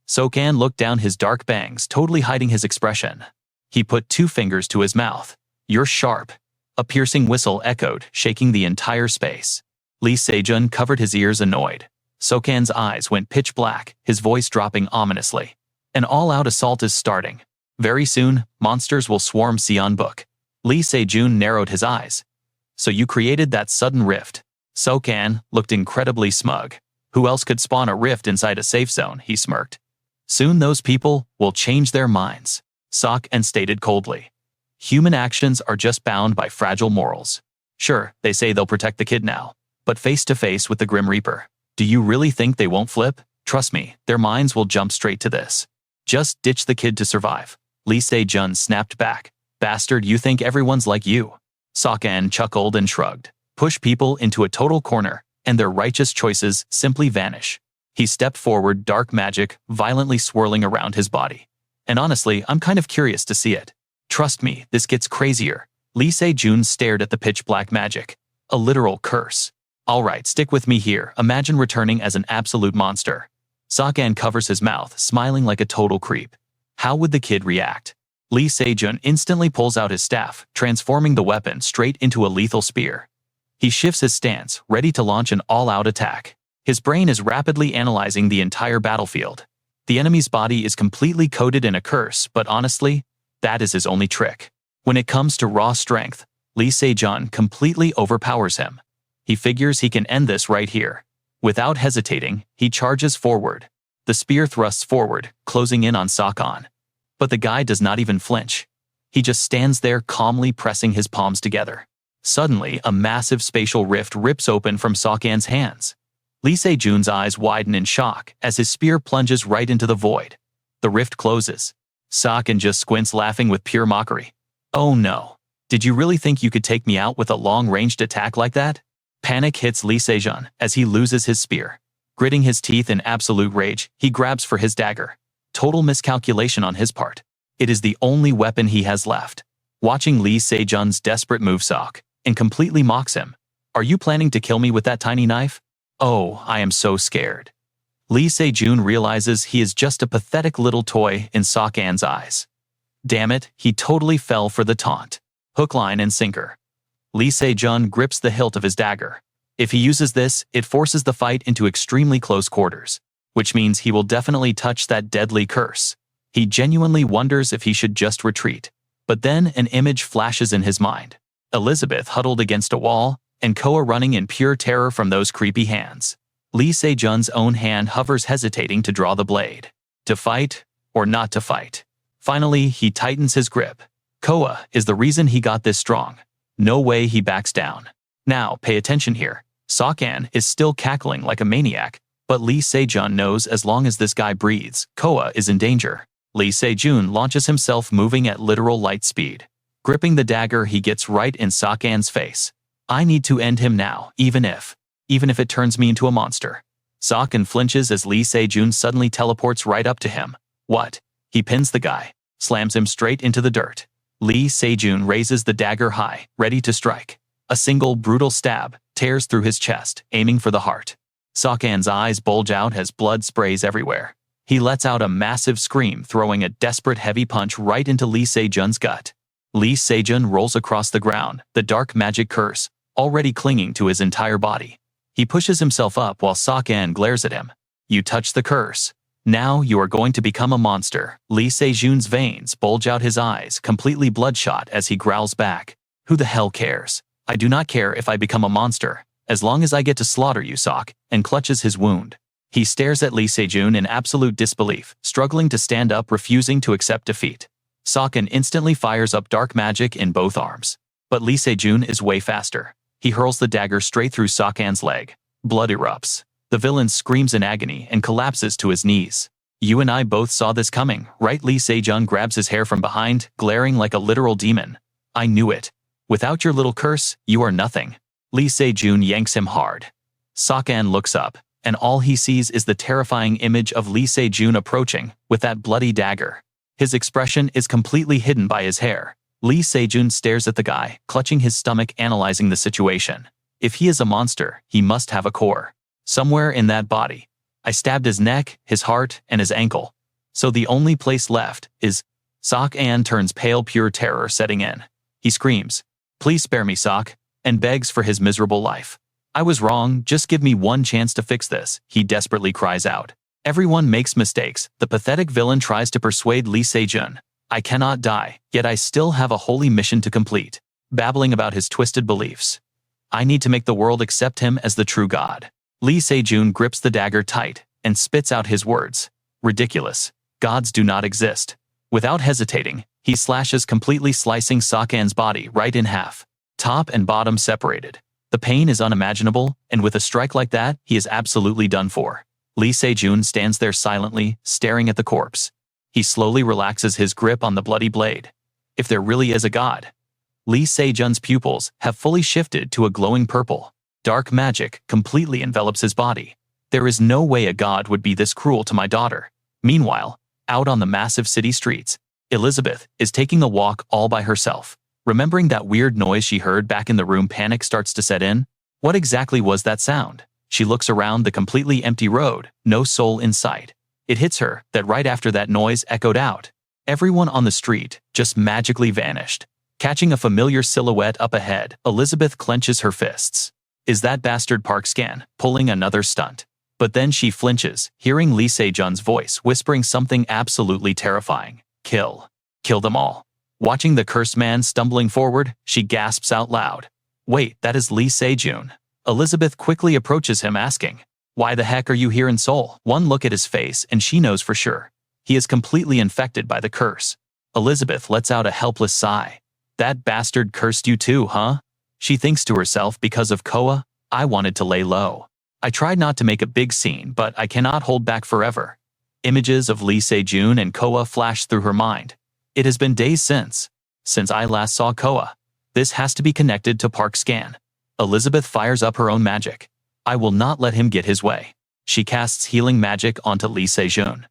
Sok-an looked down his dark bangs, totally hiding his expression. He put 2 fingers to his mouth. You're sharp. A piercing whistle echoed, shaking the entire space. Lee Se-jun covered his ears, annoyed. Sok-an's eyes went pitch black, his voice dropping ominously. An all-out assault is starting. Very soon, monsters will swarm Sion Book. Lee Se-jun narrowed his eyes. So you created that sudden rift. Sok-an looked incredibly smug. Who else could spawn a rift inside a safe zone, he smirked. Soon those people will change their minds, Sok-an stated coldly. Human actions are just bound by fragile morals. Sure, they say they'll protect the kid now. But face to face with the Grim Reaper, do you really think they won't flip? Trust me, their minds will jump straight to this. Just ditch the kid to survive. Lee Se-jun snapped back. Bastard, you think everyone's like you? Sok-an chuckled and shrugged. Push people into a total corner, and their righteous choices simply vanish. He stepped forward, dark magic violently swirling around his body. And honestly, I'm kind of curious to see it. Trust me, this gets crazier. Lee Se-jun stared at the pitch-black magic. A literal curse. Alright, stick with me here. Imagine returning as an absolute monster. Sok-an covers his mouth, smiling like a total creep. How would the kid react? Lee Se-jun instantly pulls out his staff, transforming the weapon straight into a lethal spear. He shifts his stance, ready to launch an all-out attack. His brain is rapidly analyzing the entire battlefield. The enemy's body is completely coated in a curse, but honestly, that is his only trick. When it comes to raw strength, Lee Se-jun completely overpowers him. He figures he can end this right here. Without hesitating, he charges forward. The spear thrusts forward, closing in on Sok-an. But the guy does not even flinch. He just stands there calmly pressing his palms together. Suddenly, a massive spatial rift rips open from Sok-an's hands. Lee Se-jun's eyes widen in shock as his spear plunges right into the void. The rift closes. Sok-an just squints, laughing with pure mockery. Oh no. Did you really think you could take me out with a long-ranged attack like that? Panic hits Lee Se-jun as he loses his spear. Gritting his teeth in absolute rage, he grabs for his dagger. Total miscalculation on his part. It is the only weapon he has left. Watching Lee Se-jun's desperate move, Sok-an completely mocks him. Are you planning to kill me with that tiny knife? Oh, I am so scared. Lee Se-jun realizes he is just a pathetic little toy in Sok-an's eyes. Damn it, he totally fell for the taunt. Hook, line, and sinker. Lee Se-jun grips the hilt of his dagger. If he uses this, it forces the fight into extremely close quarters, which means he will definitely touch that deadly curse. He genuinely wonders if he should just retreat. But then an image flashes in his mind. Elizabeth huddled against a wall, and Coa running in pure terror from those creepy hands. Lee Se-jun's own hand hovers, hesitating to draw the blade. To fight, or not to fight? Finally, he tightens his grip. Coa is the reason he got this strong. No way he backs down. Now, pay attention here. Sok-an is still cackling like a maniac, but Lee Se-jun knows as long as this guy breathes, Coa is in danger. Lee Se-jun launches himself, moving at literal light speed. Gripping the dagger, he gets right in Sok-an's face. I need to end him now, even if it turns me into a monster. Sok-an flinches as Lee Se-jun suddenly teleports right up to him. What? He pins the guy, slams him straight into the dirt. Lee Se-jun raises the dagger high, ready to strike. A single brutal stab tears through his chest, aiming for the heart. Sok-an's eyes bulge out as blood sprays everywhere. He lets out a massive scream, throwing a desperate heavy punch right into Lee Se-jun's gut. Lee Se-jun rolls across the ground, the dark magic curse already clinging to his entire body. He pushes himself up while Sok-an glares at him. You touched the curse. Now you are going to become a monster. Lee Se-jun's veins bulge out, his eyes completely bloodshot as he growls back. Who the hell cares? I do not care if I become a monster. As long as I get to slaughter you, Sok, and clutches his wound. He stares at Lee Se-jun in absolute disbelief, struggling to stand up, refusing to accept defeat. Sokan instantly fires up dark magic in both arms. But Lee Se-jun is way faster. He hurls the dagger straight through Sokan's leg. Blood erupts. The villain screams in agony and collapses to his knees. You and I both saw this coming, right? Lee Se-jun grabs his hair from behind, glaring like a literal demon. I knew it. Without your little curse, you are nothing. Lee Se-jun yanks him hard. Sokan looks up, and all he sees is the terrifying image of Lee Se-jun approaching with that bloody dagger. His expression is completely hidden by his hair. Lee Se-jun stares at the guy, clutching his stomach, analyzing the situation. If he is a monster, he must have a core. Somewhere in that body. I stabbed his neck, his heart, and his ankle. So the only place left is... Sok-an turns pale, pure terror setting in. He screams, "Please spare me, Sok," and begs for his miserable life. I was wrong, just give me one chance to fix this, he desperately cries out. Everyone makes mistakes. The pathetic villain tries to persuade Lee Se-jun. I cannot die, yet I still have a holy mission to complete. Babbling about his twisted beliefs. I need to make the world accept him as the true god. Lee Se-jun grips the dagger tight and spits out his words. Ridiculous. Gods do not exist. Without hesitating, he slashes, completely slicing Sokan's body right in half. Top and bottom separated. The pain is unimaginable, and with a strike like that, he is absolutely done for. Lee Se-jun stands there silently, staring at the corpse. He slowly relaxes his grip on the bloody blade. If there really is a god. Lee Se-jun's pupils have fully shifted to a glowing purple. Dark magic completely envelops his body. There is no way a god would be this cruel to my daughter. Meanwhile, out on the massive city streets, Elizabeth is taking a walk all by herself. Remembering that weird noise she heard back in the room, panic starts to set in. What exactly was that sound? She looks around the completely empty road, no soul in sight. It hits her that right after that noise echoed out, everyone on the street just magically vanished. Catching a familiar silhouette up ahead, Elizabeth clenches her fists. Is that bastard Park Scan pulling another stunt? But then she flinches, hearing Lee Se-jun's voice whispering something absolutely terrifying. Kill. Kill them all. Watching the cursed man stumbling forward, she gasps out loud. Wait, that is Lee Se-jun. Elizabeth quickly approaches him, asking, "Why the heck are you here in Seoul?" One look at his face and she knows for sure. He is completely infected by the curse. Elizabeth lets out a helpless sigh. That bastard cursed you too, huh? She thinks to herself, because of Coa, I wanted to lay low. I tried not to make a big scene, but I cannot hold back forever. Images of Lee Se-jun and Coa flash through her mind. It has been days since I last saw Coa. This has to be connected to Park Scan. Elizabeth fires up her own magic. I will not let him get his way. She casts healing magic onto Lee Se-jun.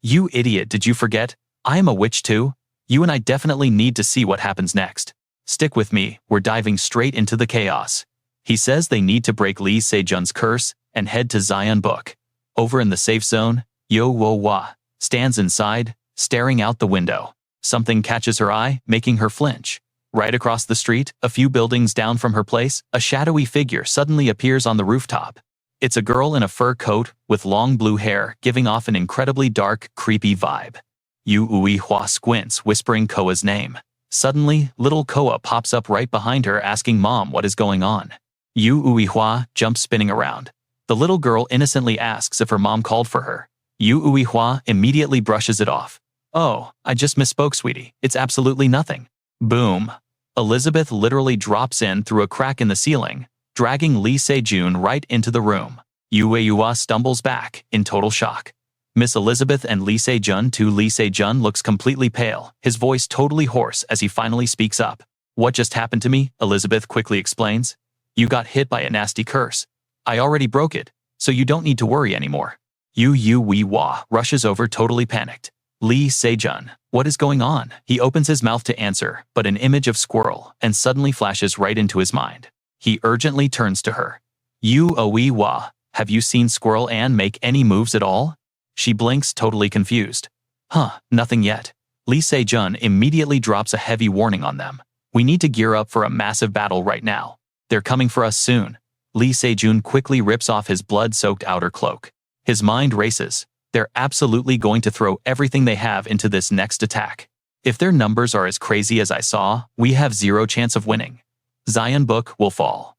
You idiot, did you forget? I am a witch too. You and I definitely need to see what happens next. Stick with me, we're diving straight into the chaos. He says they need to break Lee Se-jun's curse and head to Zion Book. Over in the safe zone, Yo Wo Wa stands inside, staring out the window. Something catches her eye, making her flinch. Right across the street, a few buildings down from her place, a shadowy figure suddenly appears on the rooftop. It's a girl in a fur coat with long blue hair, giving off an incredibly dark, creepy vibe. Yu Uihua squints, whispering Koa's name. Suddenly, little Coa pops up right behind her, asking Mom what is going on. Yu Uihua jumps, spinning around. The little girl innocently asks if her mom called for her. Yu Uihua immediately brushes it off. Oh, I just misspoke, sweetie. It's absolutely nothing. Boom. Elizabeth literally drops in through a crack in the ceiling, dragging Lee Se-jun right into the room. Yu Uihua stumbles back, in total shock. Miss Elizabeth and Lee Se-jun too. Lee Se-jun looks completely pale, his voice totally hoarse as he finally speaks up. What just happened to me? Elizabeth quickly explains. You got hit by a nasty curse. I already broke it, so you don't need to worry anymore. Yu Uihua rushes over, totally panicked. Lee Se-jun, what is going on? He opens his mouth to answer, but an image of Squirrel and suddenly flashes right into his mind. He urgently turns to her. Yu Uihua, have you seen Squirrel Ann make any moves at all? She blinks, totally confused. Nothing yet. Lee Se-jun immediately drops a heavy warning on them. We need to gear up for a massive battle right now. They're coming for us soon. Lee Se-jun quickly rips off his blood-soaked outer cloak. His mind races. They're absolutely going to throw everything they have into this next attack. If their numbers are as crazy as I saw, we have zero chance of winning. Zion Book will fall.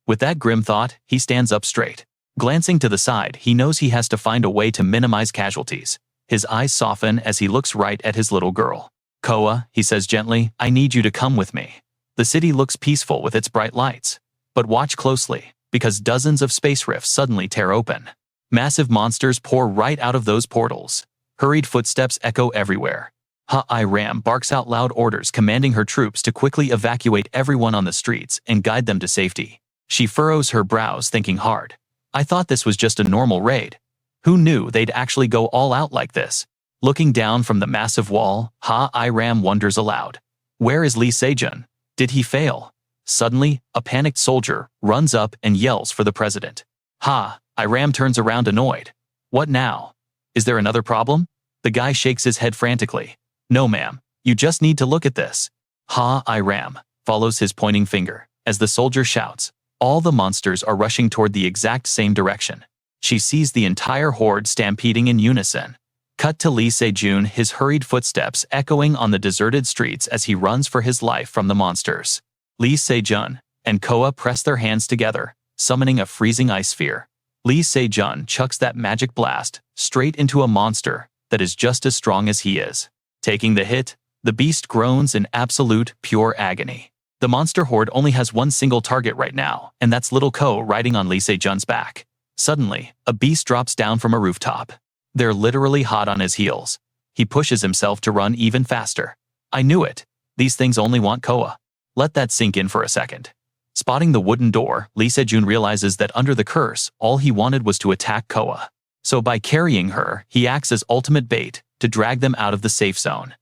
With that grim thought, he stands up straight. Glancing to the side, he knows he has to find a way to minimize casualties. His eyes soften as he looks right at his little girl. Koa, he says gently, I need you to come with me. The city looks peaceful with its bright lights. But watch closely, because dozens of space rifts suddenly tear open. Massive monsters pour right out of those portals. Hurried footsteps echo everywhere. Ha-I-Ram barks out loud orders commanding her troops to quickly evacuate everyone on the streets and guide them to safety. She furrows her brows thinking hard. I thought this was just a normal raid. Who knew they'd actually go all out like this? Looking down from the massive wall, Ha-I-Ram wonders aloud. Where is Lee Se-jun? Did he fail? Suddenly, a panicked soldier runs up and yells for the president. Ha-I-Ram turns around annoyed. What now? Is there another problem? The guy shakes his head frantically. No ma'am, you just need to look at this. Ha-I-Ram follows his pointing finger as the soldier shouts. All the monsters are rushing toward the exact same direction. She sees the entire horde stampeding in unison. Cut to Lee Se-jun, his hurried footsteps echoing on the deserted streets as he runs for his life from the monsters. Lee Se-jun and Koa press their hands together, summoning a freezing ice sphere. Lee Se-jun chucks that magic blast straight into a monster that is just as strong as he is. Taking the hit, the beast groans in absolute, pure agony. The monster horde only has one single target right now, and that's little Ko riding on Lee Se-jun's back. Suddenly, a beast drops down from a rooftop. They're literally hot on his heels. He pushes himself to run even faster. I knew it. These things only want Koa. Let that sink in for a second. Spotting the wooden door, Lee Se-jun realizes that under the curse, all he wanted was to attack Koa. So by carrying her, he acts as ultimate bait to drag them out of the safe zone.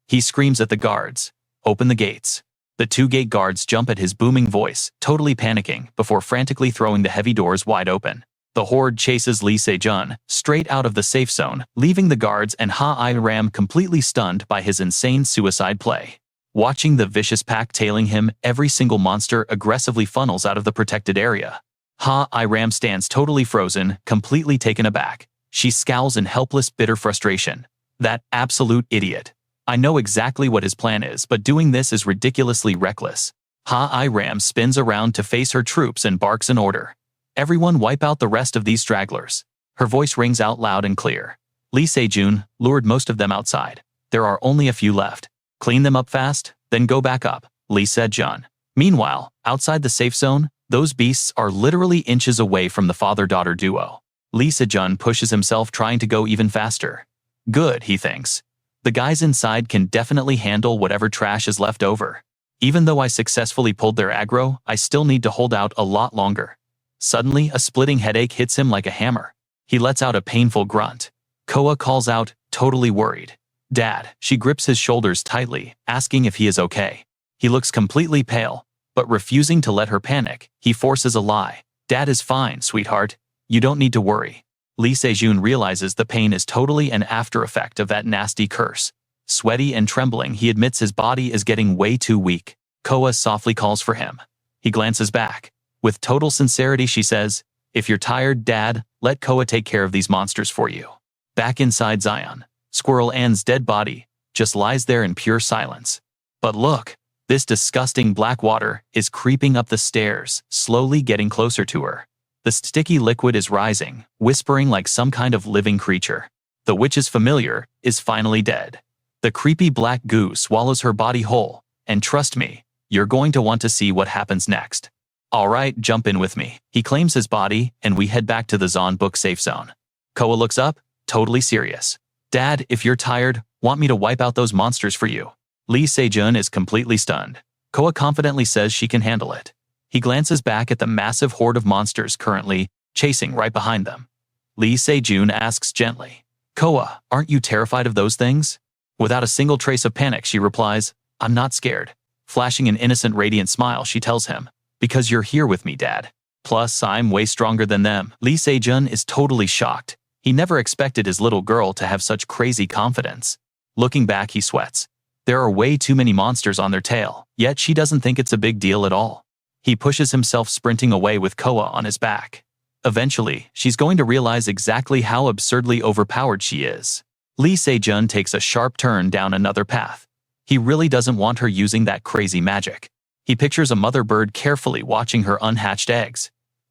He screams at the guards, "Open the gates." The two gate guards jump at his booming voice, totally panicking, before frantically throwing the heavy doors wide open. The horde chases Lee Se-jun straight out of the safe zone, leaving the guards and Ha-I-Ram completely stunned by his insane suicide play. Watching the vicious pack tailing him, every single monster aggressively funnels out of the protected area. Ha-I-Ram stands totally frozen, completely taken aback. She scowls in helpless, bitter frustration. That absolute idiot. I know exactly what his plan is, but doing this is ridiculously reckless. Ha-I-Ram spins around to face her troops and barks an order. Everyone wipe out the rest of these stragglers. Her voice rings out loud and clear. Lee Se-jun lured most of them outside. There are only a few left. Clean them up fast, then go back up, Lee Se-jun. Meanwhile, outside the safe zone, those beasts are literally inches away from the father-daughter duo. Lee Se-jun pushes himself trying to go even faster. Good, he thinks. The guys inside can definitely handle whatever trash is left over. Even though I successfully pulled their aggro, I still need to hold out a lot longer. Suddenly, a splitting headache hits him like a hammer. He lets out a painful grunt. Koa calls out, totally worried. Dad, she grips his shoulders tightly, asking if he is okay. He looks completely pale, but refusing to let her panic, he forces a lie. Dad is fine, sweetheart. You don't need to worry. Lee Se-jun realizes the pain is totally an after effect of that nasty curse. Sweaty and trembling, he admits his body is getting way too weak. Koa softly calls for him. He glances back. With total sincerity, she says, if you're tired, Dad, let Koa take care of these monsters for you. Back inside Zion, Squirrel Ann's dead body just lies there in pure silence. But look, this disgusting black water is creeping up the stairs, slowly getting closer to her. The sticky liquid is rising, whispering like some kind of living creature. The witch's familiar is finally dead. The creepy black goo swallows her body whole, and trust me, you're going to want to see what happens next. All right, jump in with me. He claims his body, and we head back to the Zon book safe zone. Koa looks up, totally serious. Dad, if you're tired, want me to wipe out those monsters for you? Lee Se-jun is completely stunned. Koa confidently says she can handle it. He glances back at the massive horde of monsters currently chasing right behind them. Lee Se-jun asks gently, Koa, aren't you terrified of those things? Without a single trace of panic, she replies, I'm not scared. Flashing an innocent, radiant smile, she tells him, because you're here with me, Dad. Plus, I'm way stronger than them. Lee Se-jun is totally shocked. He never expected his little girl to have such crazy confidence. Looking back, he sweats. There are way too many monsters on their tail, yet she doesn't think it's a big deal at all. He pushes himself sprinting away with Koa on his back. Eventually, she's going to realize exactly how absurdly overpowered she is. Lee Se-jun takes a sharp turn down another path. He really doesn't want her using that crazy magic. He pictures a mother bird carefully watching her unhatched eggs.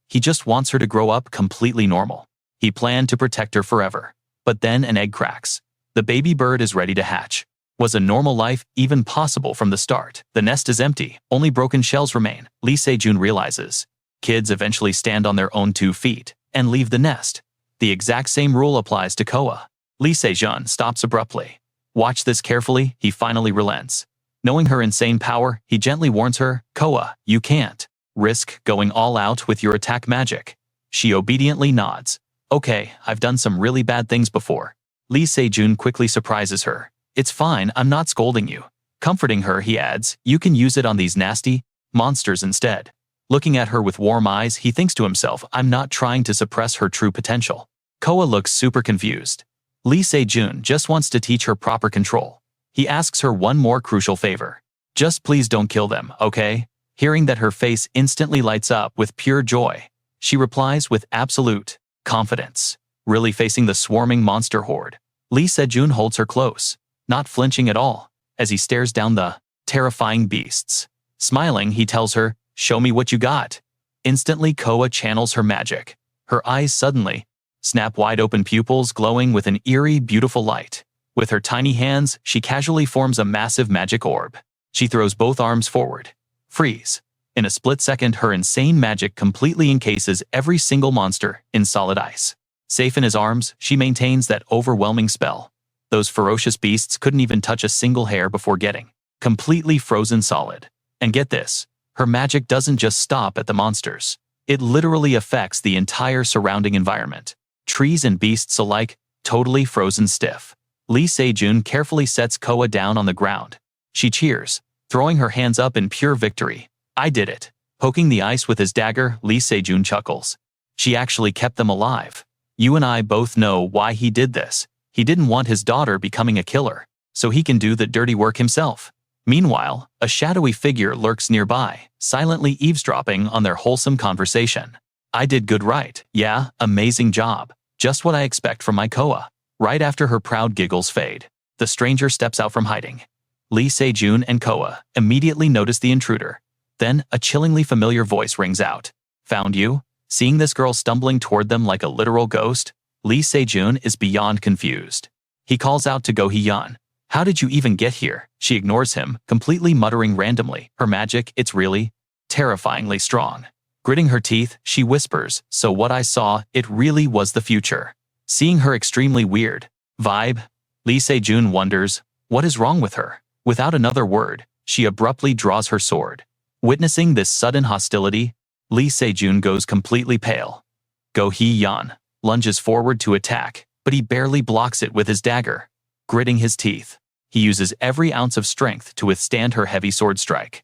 He just wants her to grow up completely normal. He planned to protect her forever. But then an egg cracks. The baby bird is ready to hatch. Was a normal life even possible from the start? The nest is empty, only broken shells remain. Lee Se-jun realizes. Kids eventually stand on their own 2 feet and leave the nest. The exact same rule applies to Coa. Lee Se-jun stops abruptly. Watch this carefully, he finally relents. Knowing her insane power, he gently warns her, Coa, you can't risk going all out with your attack magic. She obediently nods. Okay, I've done some really bad things before. Lee Se-jun quickly surprises her. It's fine, I'm not scolding you. Comforting her, he adds, you can use it on these nasty monsters instead. Looking at her with warm eyes, he thinks to himself, I'm not trying to suppress her true potential. Coa looks super confused. Lee Se-jun just wants to teach her proper control. He asks her one more crucial favor. Just please don't kill them, okay? Hearing that, her face instantly lights up with pure joy. She replies with absolute confidence. Really facing the swarming monster horde, Lee Se-jun holds her close, not flinching at all, as he stares down the terrifying beasts. Smiling, he tells her, show me what you got. Instantly, Coa channels her magic. Her eyes suddenly snap wide open, pupils glowing with an eerie, beautiful light. With her tiny hands, she casually forms a massive magic orb. She throws both arms forward. Freeze. In a split second, her insane magic completely encases every single monster in solid ice. Safe in his arms, she maintains that overwhelming spell. Those ferocious beasts couldn't even touch a single hair before getting completely frozen solid. And get this, her magic doesn't just stop at the monsters. It literally affects the entire surrounding environment. Trees and beasts alike, totally frozen stiff. Lee Se-jun carefully sets Coa down on the ground. She cheers, throwing her hands up in pure victory. I did it. Poking the ice with his dagger, Lee Se-jun chuckles. She actually kept them alive. You and I both know why he did this. He didn't want his daughter becoming a killer, so he can do the dirty work himself. Meanwhile, a shadowy figure lurks nearby, silently eavesdropping on their wholesome conversation. I did good, right? Yeah, amazing job. Just what I expect from my Coa. Right after her proud giggles fade, the stranger steps out from hiding. Lee Se-jun and Coa immediately notice the intruder. Then, a chillingly familiar voice rings out. Found you? Seeing this girl stumbling toward them like a literal ghost, Lee Se-jun is beyond confused. He calls out to Go Hee-yeon. How did you even get here? She ignores him, completely muttering randomly. Her magic, it's really terrifyingly strong. Gritting her teeth, she whispers, so what I saw, it really was the future. Seeing her extremely weird vibe, Lee Se-jun wonders, what is wrong with her? Without another word, she abruptly draws her sword. Witnessing this sudden hostility, Lee Se-jun goes completely pale. Go Hee-yeon lunges forward to attack, but he barely blocks it with his dagger. Gritting his teeth, he uses every ounce of strength to withstand her heavy sword strike.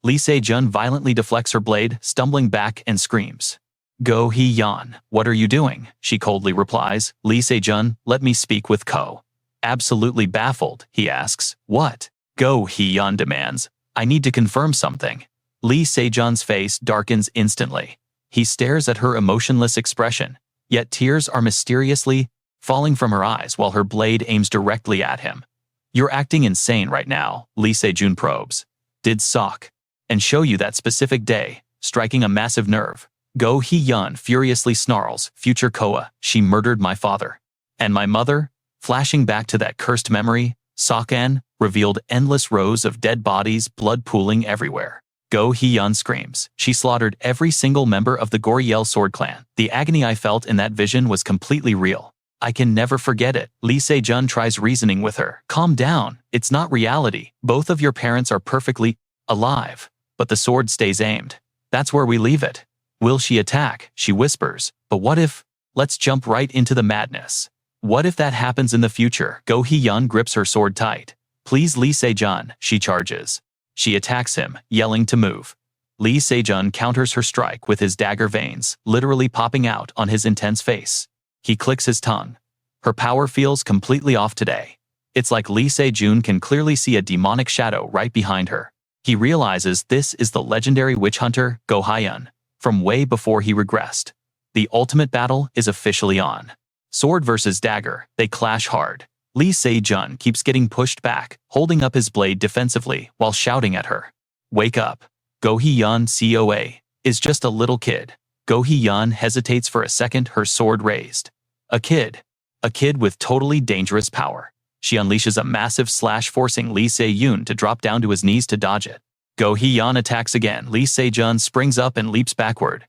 Lee Se-jun violently deflects her blade, stumbling back, and screams. Go Hee-yeon, what are you doing? She coldly replies. Lee Se-jun, let me speak with Ko. Absolutely baffled, he asks, what? Go Hee-yeon demands, I need to confirm something. Lee Se-jun's face darkens instantly. He stares at her emotionless expression, yet tears are mysteriously falling from her eyes while her blade aims directly at him. You're acting insane right now, Lee Se-jun probes. Did Sok and show you that specific day, striking a massive nerve? Go Hee-yeon furiously snarls, future Coa, she murdered my father. And my mother? Flashing back to that cursed memory, Sok-an revealed endless rows of dead bodies, blood pooling everywhere. Go Hee-yeon screams. She slaughtered every single member of the Goryeo sword clan. The agony I felt in that vision was completely real. I can never forget it. Lee Se-jun tries reasoning with her. Calm down. It's not reality. Both of your parents are perfectly alive. But the sword stays aimed. That's where we leave it. Will she attack? She whispers. But what if? Let's jump right into the madness. What if that happens in the future? Go Hee-yeon grips her sword tight. Please Lee Se-jun, she charges. She attacks him, yelling to move. Lee Se-jun counters her strike with his dagger, veins literally popping out on his intense face. He clicks his tongue. Her power feels completely off today. It's like Lee Se-jun can clearly see a demonic shadow right behind her. He realizes this is the legendary witch hunter, Go Hee-yeon, from way before he regressed. The ultimate battle is officially on. Sword versus dagger, they clash hard. Lee Se-jun keeps getting pushed back, holding up his blade defensively while shouting at her. Wake up. Go Hee-yeon COA is just a little kid. Go Hee-yeon hesitates for a second, her sword raised. A kid. A kid with totally dangerous power. She unleashes a massive slash, forcing Lee Se-jun to drop down to his knees to dodge it. Go Hee-yeon attacks again. Lee Se-jun springs up and leaps backward.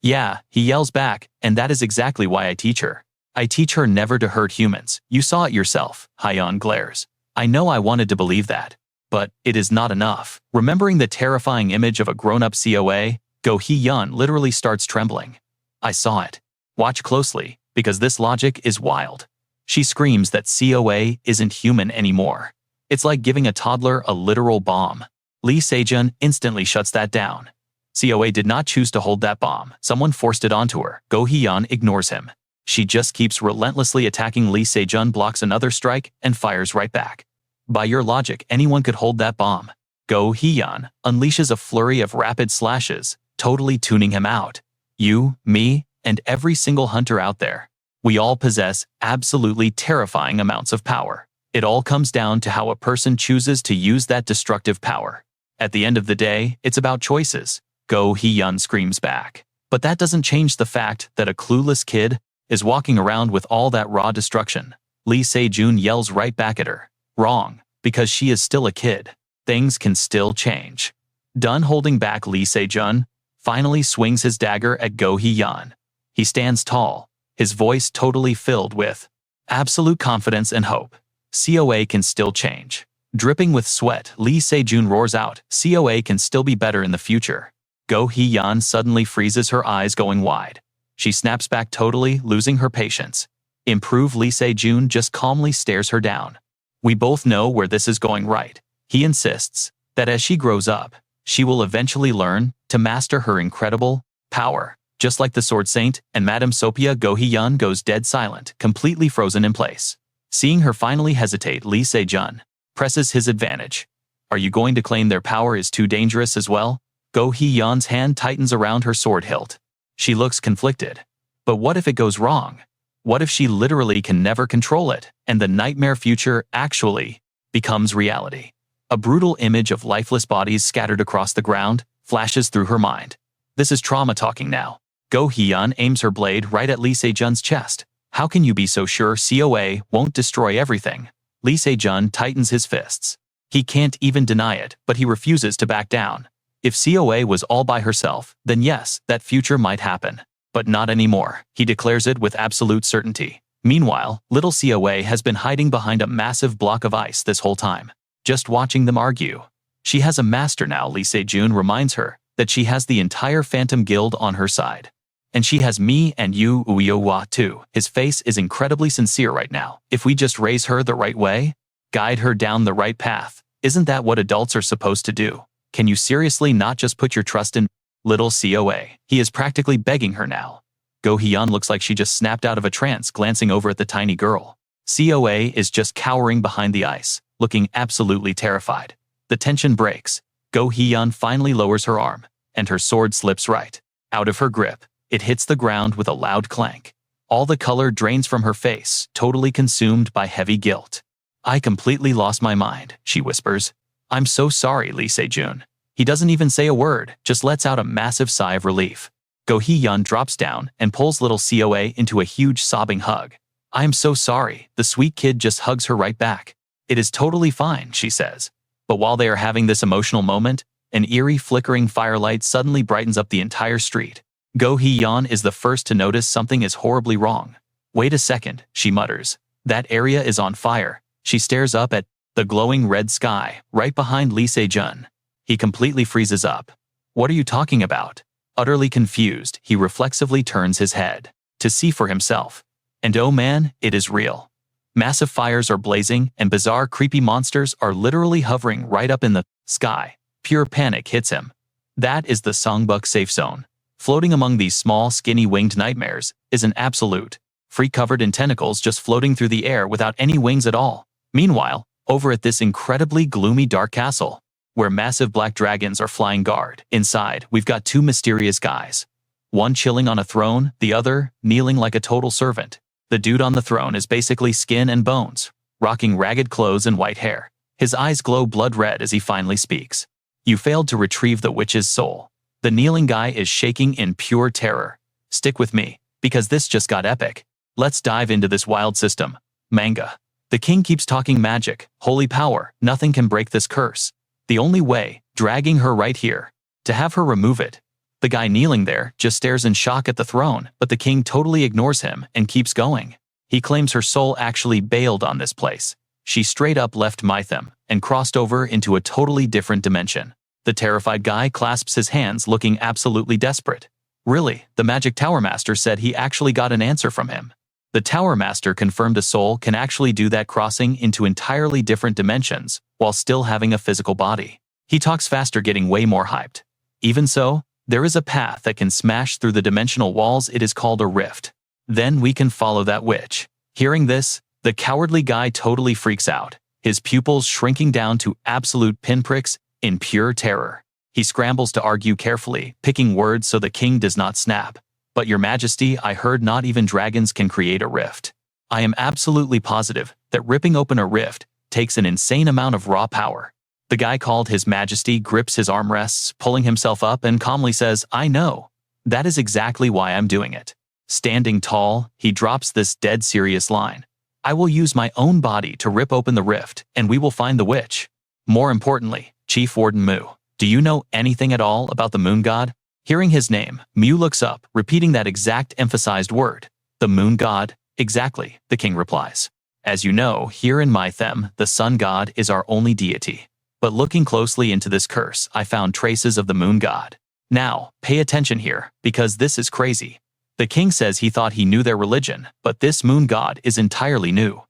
Yeah, he yells back, and that is exactly why I teach her. I teach her never to hurt humans. You saw it yourself. Hee-yeon glares. I know I wanted to believe that, but it is not enough. Remembering the terrifying image of a grown-up COA, Go Hee-yeon literally starts trembling. I saw it. Watch closely, because this logic is wild. She screams that COA isn't human anymore. It's like giving a toddler a literal bomb. Lee Se-jun instantly shuts that down. COA did not choose to hold that bomb. Someone forced it onto her. Go Hee-yeon ignores him. She just keeps relentlessly attacking. Lee Se-jun blocks another strike and fires right back. By your logic, anyone could hold that bomb. Go Hee-yeon unleashes a flurry of rapid slashes, totally tuning him out. You, me, and every single hunter out there. We all possess absolutely terrifying amounts of power. It all comes down to how a person chooses to use that destructive power. At the end of the day, it's about choices. Go Hee-yeon screams back. But that doesn't change the fact that a clueless kid is walking around with all that raw destruction. Lee Se-jun yells right back at her. Wrong, because she is still a kid. Things can still change. Done holding back, Lee Se-jun finally swings his dagger at Go Hee-yeon. He stands tall, his voice totally filled with absolute confidence and hope. COA can still change. Dripping with sweat, Lee Se-jun roars out, COA can still be better in the future. Go Hee-yeon suddenly freezes, her eyes going wide. She snaps back, totally losing her patience. Improve. Lee Se-jun just calmly stares her down. We both know where this is going, right? He insists that as she grows up, she will eventually learn to master her incredible power. Just like the Sword Saint and Madame Sophia. Go Hee-yeon goes dead silent, completely frozen in place. Seeing her finally hesitate, Lee Se-jun presses his advantage. Are you going to claim their power is too dangerous as well? Go Hee-yeon's hand tightens around her sword hilt. She looks conflicted. But what if it goes wrong? What if she literally can never control it, and the nightmare future actually becomes reality? A brutal image of lifeless bodies scattered across the ground flashes through her mind. This is trauma talking now. Go Hee-yeon aims her blade right at Lee Se-jun's chest. How can you be so sure COA won't destroy everything? Lee Se-jun tightens his fists. He can't even deny it, but he refuses to back down. If COA was all by herself, then yes, that future might happen. But not anymore. He declares it with absolute certainty. Meanwhile, little COA has been hiding behind a massive block of ice this whole time, just watching them argue. She has a master now. Lee Se-jun reminds her that she has the entire Phantom Guild on her side. And she has me and you, Uyowa, too. His face is incredibly sincere right now. If we just raise her the right way, guide her down the right path, isn't that what adults are supposed to do? Can you seriously not just put your trust in little COA? He is practically begging her now. Go Hee-yeon looks like she just snapped out of a trance, glancing over at the tiny girl. COA is just cowering behind the ice, looking absolutely terrified. The tension breaks. Go Hee-yeon finally lowers her arm, and her sword slips right out of her grip. It hits the ground with a loud clank. All the color drains from her face, totally consumed by heavy guilt. I completely lost my mind, she whispers. I'm so sorry, Lee Se-jun. He doesn't even say a word, just lets out a massive sigh of relief. Go Hee-yeon drops down and pulls little COA into a huge sobbing hug. I am so sorry. The sweet kid just hugs her right back. It is totally fine, she says. But while they are having this emotional moment, an eerie flickering firelight suddenly brightens up the entire street. Go Hee-yeon is the first to notice something is horribly wrong. Wait a second, she mutters. That area is on fire. She stares up at the glowing red sky right behind Lee Se-jun. He completely freezes up. What are you talking about? Utterly confused, he reflexively turns his head to see for himself. And oh man, it is real. Massive fires are blazing and bizarre creepy monsters are literally hovering right up in the sky. Pure panic hits him. That is the Songbuk safe zone. Floating among these small, skinny winged nightmares is an absolute freak covered in tentacles just floating through the air without any wings at all. Meanwhile, over at this incredibly gloomy dark castle, where massive black dragons are flying guard, inside we've got two mysterious guys. One chilling on a throne, the other kneeling like a total servant. The dude on the throne is basically skin and bones, rocking ragged clothes and white hair. His eyes glow blood red as he finally speaks. You failed to retrieve the witch's soul. The kneeling guy is shaking in pure terror. Stick with me, because this just got epic. Let's dive into this wild system. Manga. The king keeps talking magic, holy power, nothing can break this curse. The only way, dragging her right here. To have her remove it. The guy kneeling there just stares in shock at the throne, but the king totally ignores him and keeps going. He claims her soul actually bailed on this place. She straight up left Mytham and crossed over into a totally different dimension. The terrified guy clasps his hands, looking absolutely desperate. Really, the Magic Tower Master said he actually got an answer from him. The Tower Master confirmed a soul can actually do that, crossing into entirely different dimensions while still having a physical body. He talks faster, getting way more hyped. Even so, there is a path that can smash through the dimensional walls. It is called a rift. Then we can follow that witch. Hearing this, the cowardly guy totally freaks out, his pupils shrinking down to absolute pinpricks in pure terror. He scrambles to argue carefully, picking words so the king does not snap. But your majesty, I heard not even dragons can create a rift. I am absolutely positive that ripping open a rift takes an insane amount of raw power. The guy called his majesty grips his armrests, pulling himself up, and calmly says, I know. That is exactly why I'm doing it. Standing tall, he drops this dead serious line. I will use my own body to rip open the rift, and we will find the witch. More importantly, Chief Warden Mu, do you know anything at all about the moon god? Hearing his name, Mu looks up, repeating that exact emphasized word. The moon god? Exactly, the king replies. As you know, here in Mytham, the sun god is our only deity. But looking closely into this curse, I found traces of the moon god. Now, pay attention here, because this is crazy. The king says he thought he knew their religion, but this moon god is entirely new.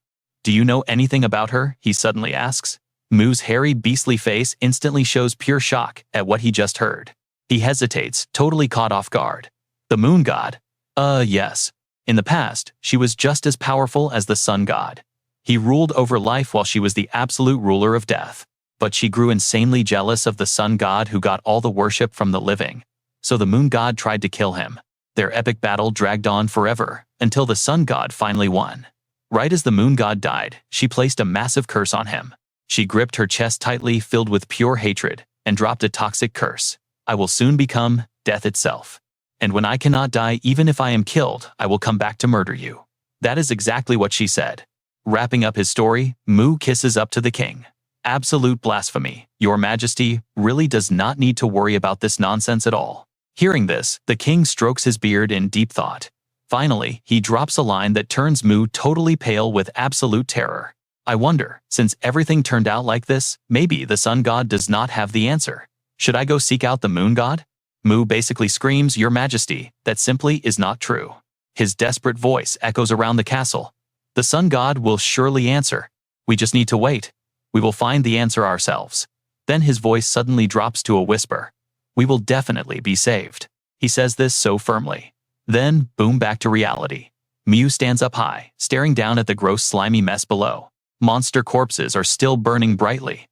Do you know anything about her? He suddenly asks. Mu's hairy, beastly face instantly shows pure shock at what he just heard. He hesitates, totally caught off guard. The moon god? Yes. In the past, she was just as powerful as the sun god. He ruled over life while she was the absolute ruler of death. But she grew insanely jealous of the sun god, who got all the worship from the living. So the moon god tried to kill him. Their epic battle dragged on forever, until the sun god finally won. Right as the moon god died, she placed a massive curse on him. She gripped her chest tightly, filled with pure hatred, and dropped a toxic curse. I will soon become death itself. And when I cannot die, even if I am killed, I will come back to murder you. That is exactly what she said. Wrapping up his story, Mu kisses up to the king. Absolute blasphemy. Your Majesty really does not need to worry about this nonsense at all. Hearing this, the king strokes his beard in deep thought. Finally, he drops a line that turns Mu totally pale with absolute terror. I wonder, since everything turned out like this, maybe the sun god does not have the answer. Should I go seek out the moon god? Mu basically screams, Your Majesty, that simply is not true. His desperate voice echoes around the castle. The sun god will surely answer. We just need to wait. We will find the answer ourselves. Then his voice suddenly drops to a whisper. We will definitely be saved. He says this so firmly. Then, boom, back to reality. Mu stands up high, staring down at the gross slimy mess below. Monster corpses are still burning brightly.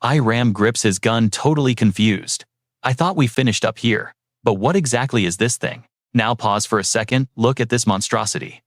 Ram grips his gun, totally confused. I thought we finished up here, but what exactly is this thing? Now pause for a second, look at this monstrosity.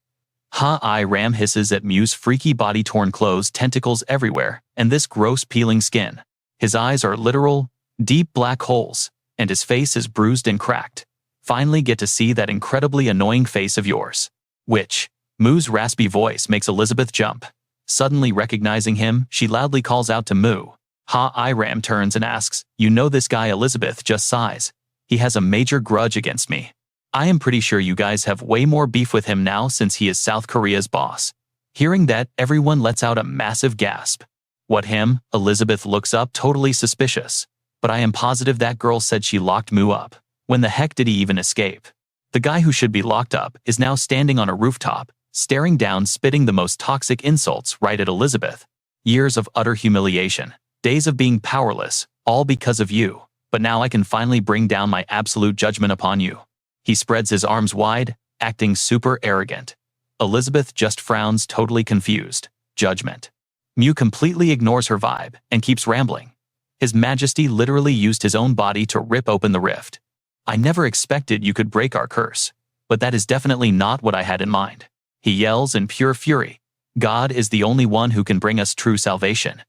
Ram hisses at Mu's freaky body, torn clothes, tentacles everywhere, and this gross peeling skin. His eyes are literal, deep black holes, and his face is bruised and cracked. Finally get to see that incredibly annoying face of yours. Which? Mu's raspy voice makes Elizabeth jump. Suddenly recognizing him, she loudly calls out to Mu. Ram turns and asks, You know this guy? Elizabeth just sighs. He has a major grudge against me. I am pretty sure you guys have way more beef with him now since he is South Korea's boss. Hearing that, everyone lets out a massive gasp. What him? Elizabeth looks up, totally suspicious. But I am positive that girl said she locked Mu up. When the heck did he even escape? The guy who should be locked up is now standing on a rooftop, staring down, spitting the most toxic insults right at Elizabeth. Years of utter humiliation. Days of being powerless, all because of you. But now I can finally bring down my absolute judgment upon you. He spreads his arms wide, acting super arrogant. Elizabeth just frowns, totally confused. Judgment. Mu completely ignores her vibe and keeps rambling. His Majesty literally used his own body to rip open the rift. I never expected you could break our curse, but that is definitely not what I had in mind. He yells in pure fury. God is the only one who can bring us true salvation.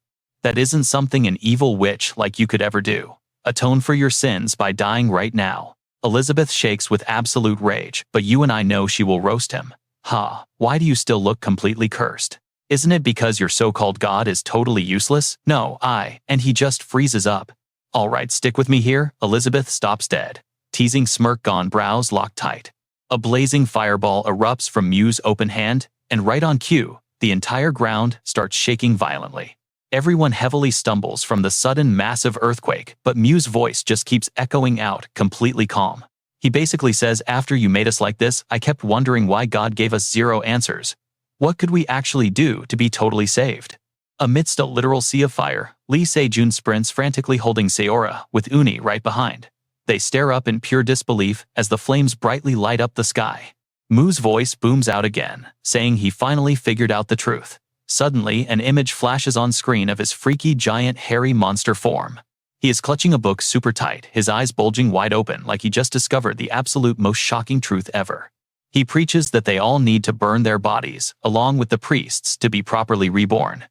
That isn't something an evil witch like you could ever do. Atone for your sins by dying right now. Elizabeth shakes with absolute rage, but you and I know she will roast him. Ha, why do you still look completely cursed? Isn't it because your so-called god is totally useless? No, and he just freezes up. Alright, stick with me here. Elizabeth stops dead. Teasing smirk gone, brows locked tight. A blazing fireball erupts from Mew's open hand, and right on cue, the entire ground starts shaking violently. Everyone heavily stumbles from the sudden massive earthquake, but Mew's voice just keeps echoing out, completely calm. He basically says, after you made us like this, I kept wondering why God gave us 0 answers. What could we actually do to be totally saved? Amidst a literal sea of fire, Lee Se-jun sprints frantically holding Sayora, with Uni right behind. They stare up in pure disbelief as the flames brightly light up the sky. Mew's voice booms out again, saying he finally figured out the truth. Suddenly, an image flashes on screen of his freaky giant hairy monster form. He is clutching a book super tight, his eyes bulging wide open like he just discovered the absolute most shocking truth ever. He preaches that they all need to burn their bodies, along with the priests, to be properly reborn.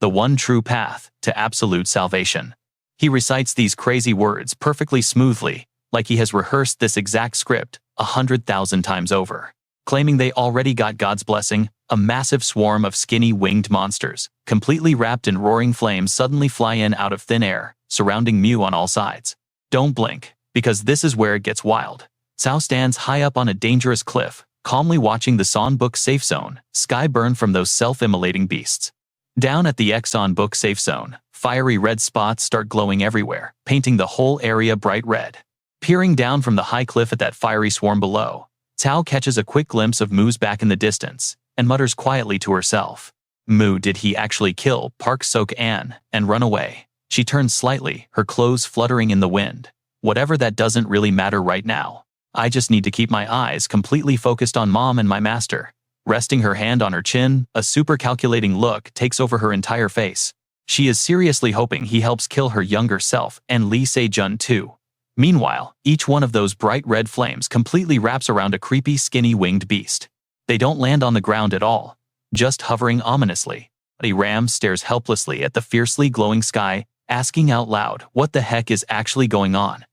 The one true path to absolute salvation. He recites these crazy words perfectly smoothly, like he has rehearsed this exact script 100,000 times over. Claiming they already got God's blessing, a massive swarm of skinny winged monsters, completely wrapped in roaring flames, suddenly fly in out of thin air, surrounding Mew on all sides. Don't blink, because this is where it gets wild. Cao stands high up on a dangerous cliff, calmly watching the Sonbook safe zone sky burn from those self-immolating beasts. Down at the Exxon Book safe zone, fiery red spots start glowing everywhere, painting the whole area bright red. Peering down from the high cliff at that fiery swarm below, Cao catches a quick glimpse of Mew's back in the distance, and mutters quietly to herself. Mew, did he actually kill Park Sok-an and run away? She turns slightly, her clothes fluttering in the wind. Whatever, that doesn't really matter right now. I just need to keep my eyes completely focused on Mom and my master. Resting her hand on her chin, a super calculating look takes over her entire face. She is seriously hoping he helps kill her younger self and Lee Se-jun too. Meanwhile, each one of those bright red flames completely wraps around a creepy skinny winged beast. They don't land on the ground at all, just hovering ominously. Ram stares helplessly at the fiercely glowing sky, asking out loud what the heck is actually going on.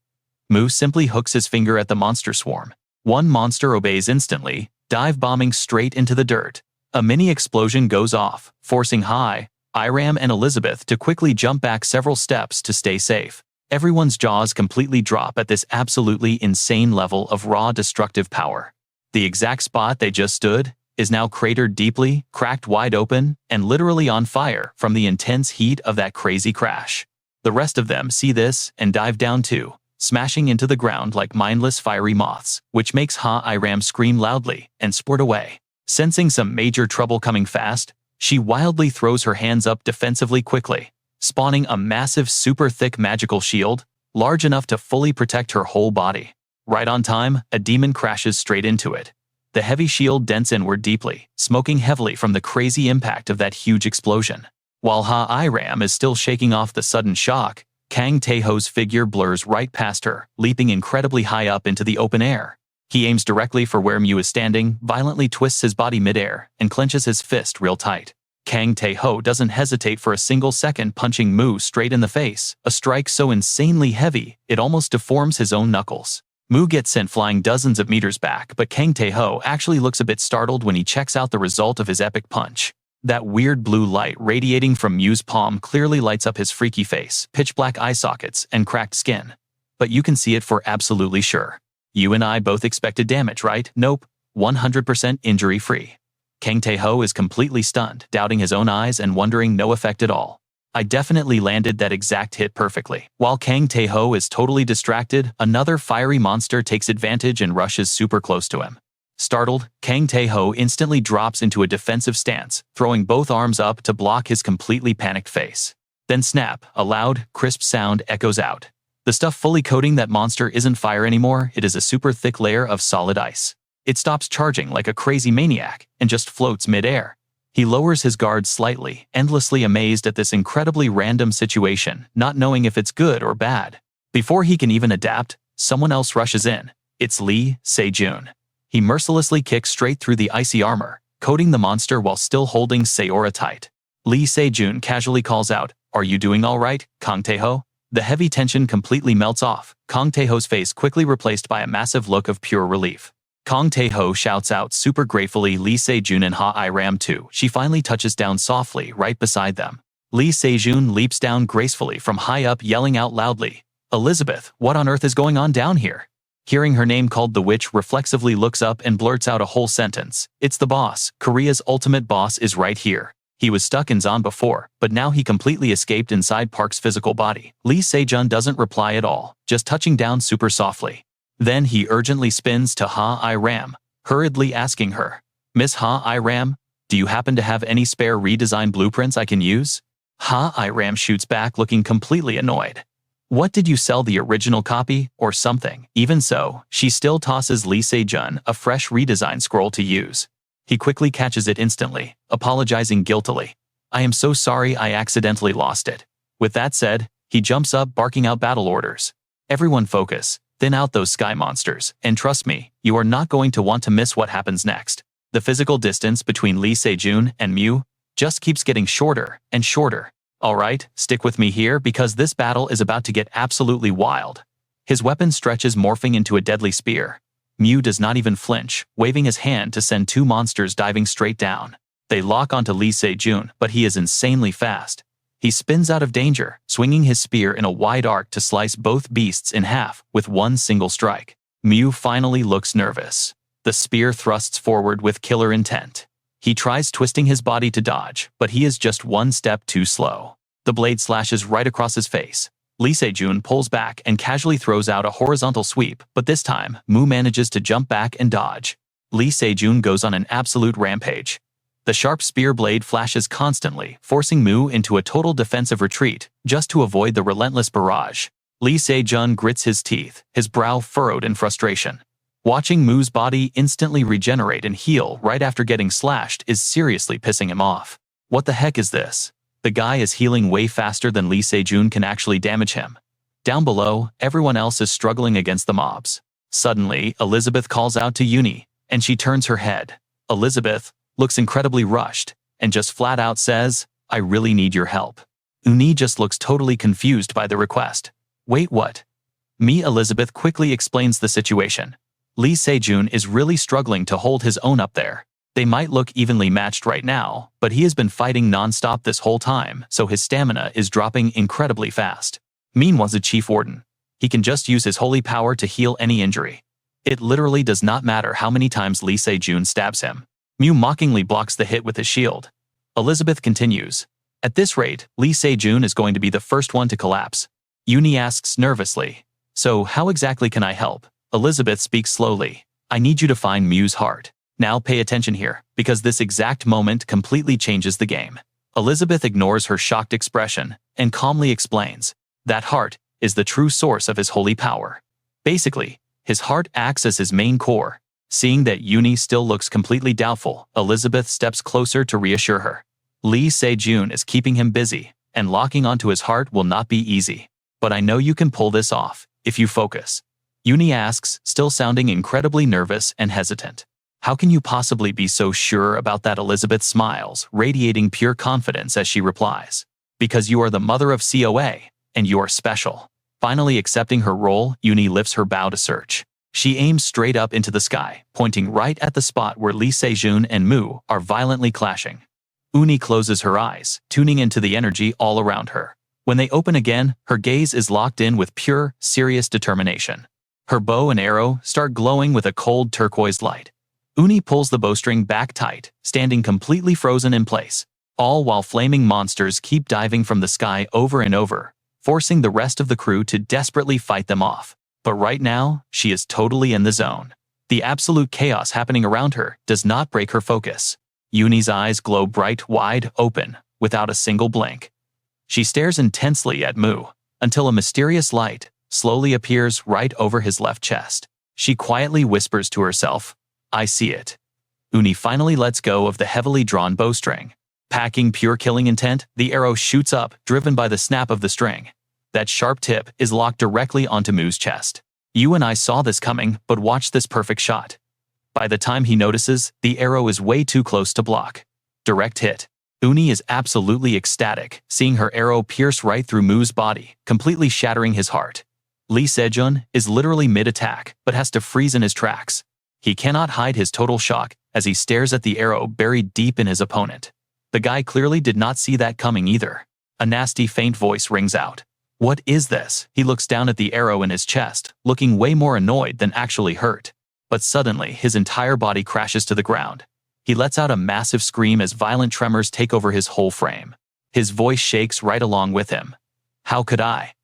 Mew simply hooks his finger at the monster swarm. One monster obeys instantly, dive-bombing straight into the dirt. A mini explosion goes off, forcing Iram and Elizabeth to quickly jump back several steps to stay safe. Everyone's jaws completely drop at this absolutely insane level of raw destructive power. The exact spot they just stood is now cratered deeply, cracked wide open, and literally on fire from the intense heat of that crazy crash. The rest of them see this and dive down too, smashing into the ground like mindless fiery moths, which makes Iram scream loudly and spurt away. Sensing some major trouble coming fast, she wildly throws her hands up defensively quickly, spawning a massive super thick magical shield, large enough to fully protect her whole body. Right on time, a demon crashes straight into it. The heavy shield dents inward deeply, smoking heavily from the crazy impact of that huge explosion. While Iram is still shaking off the sudden shock, Kang Taeho's figure blurs right past her, leaping incredibly high up into the open air. He aims directly for where Mew is standing, violently twists his body midair, and clenches his fist real tight. Kang Taeho doesn't hesitate for a single second, punching Mew straight in the face, a strike so insanely heavy, it almost deforms his own knuckles. Mew gets sent flying dozens of meters back, but Kang Taeho actually looks a bit startled when he checks out the result of his epic punch. That weird blue light radiating from Mew's palm clearly lights up his freaky face, pitch-black eye sockets, and cracked skin. But you can see it for absolutely sure. You and I both expected damage, right? Nope. 100% injury-free. Kang Taeho is completely stunned, doubting his own eyes and wondering no effect at all. I definitely landed that exact hit perfectly. While Kang Taeho is totally distracted, another fiery monster takes advantage and rushes super close to him. Startled, Kang Taeho instantly drops into a defensive stance, throwing both arms up to block his completely panicked face. Then snap, a loud, crisp sound echoes out. The stuff fully coating that monster isn't fire anymore, it is a super thick layer of solid ice. It stops charging like a crazy maniac and just floats mid-air. He lowers his guard slightly, endlessly amazed at this incredibly random situation, not knowing if it's good or bad. Before he can even adapt, someone else rushes in. It's Lee Se-jun. He mercilessly kicks straight through the icy armor, coating the monster while still holding Sayora tight. Lee Se-jun casually calls out, Are you doing all right, Kang Tae-ho? The heavy tension completely melts off, Kang Tae-ho's face quickly replaced by a massive look of pure relief. Kang Tae-ho shouts out super gratefully, Lee Se-jun and Ha-I-ram too. She finally touches down softly right beside them. Lee Se-jun leaps down gracefully from high up, yelling out loudly, "Elizabeth, what on earth is going on down here?" Hearing her name called, the witch reflexively looks up and blurts out a whole sentence. "It's the boss. Korea's ultimate boss is right here." He was stuck in Zon before, but now he completely escaped inside Park's physical body. Lee Se-jun doesn't reply at all, just touching down super softly. Then he urgently spins to Ha-I-ram, hurriedly asking her, "Miss Ha-I-ram, do you happen to have any spare redesign blueprints I can use?" Ha-I-ram shoots back looking completely annoyed. "What, did you sell the original copy, or something?" Even so, she still tosses Lee Se-jun a fresh redesign scroll to use. He quickly catches it instantly, apologizing guiltily. "I am so sorry, I accidentally lost it." With that said, he jumps up barking out battle orders. "Everyone focus, thin out those sky monsters, and trust me, you are not going to want to miss what happens next." The physical distance between Lee Se-jun and Mew just keeps getting shorter and shorter. "Alright, stick with me here because this battle is about to get absolutely wild." His weapon stretches, morphing into a deadly spear. Mew does not even flinch, waving his hand to send two monsters diving straight down. They lock onto Lee Se-jun, but he is insanely fast. He spins out of danger, swinging his spear in a wide arc to slice both beasts in half with one single strike. Mew finally looks nervous. The spear thrusts forward with killer intent. He tries twisting his body to dodge, but he is just one step too slow. The blade slashes right across his face. Lee Se-jun pulls back and casually throws out a horizontal sweep, but this time, Mew manages to jump back and dodge. Lee Se-jun goes on an absolute rampage. The sharp spear blade flashes constantly, forcing Mew into a total defensive retreat, just to avoid the relentless barrage. Lee Se-jun grits his teeth, his brow furrowed in frustration. Watching Mew's body instantly regenerate and heal right after getting slashed is seriously pissing him off. What the heck is this? The guy is healing way faster than Lee Se-jun can actually damage him. Down below, everyone else is struggling against the mobs. Suddenly, Elizabeth calls out to Uni, and she turns her head. Elizabeth looks incredibly rushed, and just flat out says, "I really need your help." Uni just looks totally confused by the request. "Wait, what?" Elizabeth quickly explains the situation. Lee Se-jun is really struggling to hold his own up there. They might look evenly matched right now, but he has been fighting non-stop this whole time, so his stamina is dropping incredibly fast. Meanwhile, the Chief Warden. He can just use his holy power to heal any injury. It literally does not matter how many times Lee Se-jun stabs him. Mew mockingly blocks the hit with his shield. Elizabeth continues. "At this rate, Lee Se-jun is going to be the first one to collapse." Uni asks nervously, "So how exactly can I help?" Elizabeth speaks slowly. "I need you to find Mew's heart. Now pay attention here, because this exact moment completely changes the game." Elizabeth ignores her shocked expression and calmly explains, "That heart is the true source of his holy power. Basically, his heart acts as his main core." Seeing that Uni still looks completely doubtful, Elizabeth steps closer to reassure her. Lee Se-jun is keeping him busy, and locking onto his heart will not be easy. "But I know you can pull this off, if you focus." Uni asks, still sounding incredibly nervous and hesitant. "How can you possibly be so sure about that?" Elizabeth smiles, radiating pure confidence as she replies. "Because you are the mother of COA, and you are special." Finally accepting her role, Uni lifts her bow to search. She aims straight up into the sky, pointing right at the spot where Lee Se-jun and Mew are violently clashing. Uni closes her eyes, tuning into the energy all around her. When they open again, her gaze is locked in with pure, serious determination. Her bow and arrow start glowing with a cold turquoise light. Uni pulls the bowstring back tight, standing completely frozen in place, all while flaming monsters keep diving from the sky over and over, forcing the rest of the crew to desperately fight them off. But right now, she is totally in the zone. The absolute chaos happening around her does not break her focus. Uni's eyes glow bright, wide open, without a single blink. She stares intensely at Mew, until a mysterious light slowly appears right over his left chest. She quietly whispers to herself, "I see it." Uni finally lets go of the heavily drawn bowstring. Packing pure killing intent, the arrow shoots up, driven by the snap of the string. That sharp tip is locked directly onto Mew's chest. You and I saw this coming, but watch this perfect shot. By the time he notices, the arrow is way too close to block. Direct hit. Uni is absolutely ecstatic, seeing her arrow pierce right through Mu's body, completely shattering his heart. Lee Se-jun is literally mid-attack, but has to freeze in his tracks. He cannot hide his total shock as he stares at the arrow buried deep in his opponent. The guy clearly did not see that coming either. A nasty faint voice rings out. What is this? He looks down at the arrow in his chest, looking way more annoyed than actually hurt. But suddenly, his entire body crashes to the ground. He lets out a massive scream as violent tremors take over his whole frame. His voice shakes right along with him. How could I?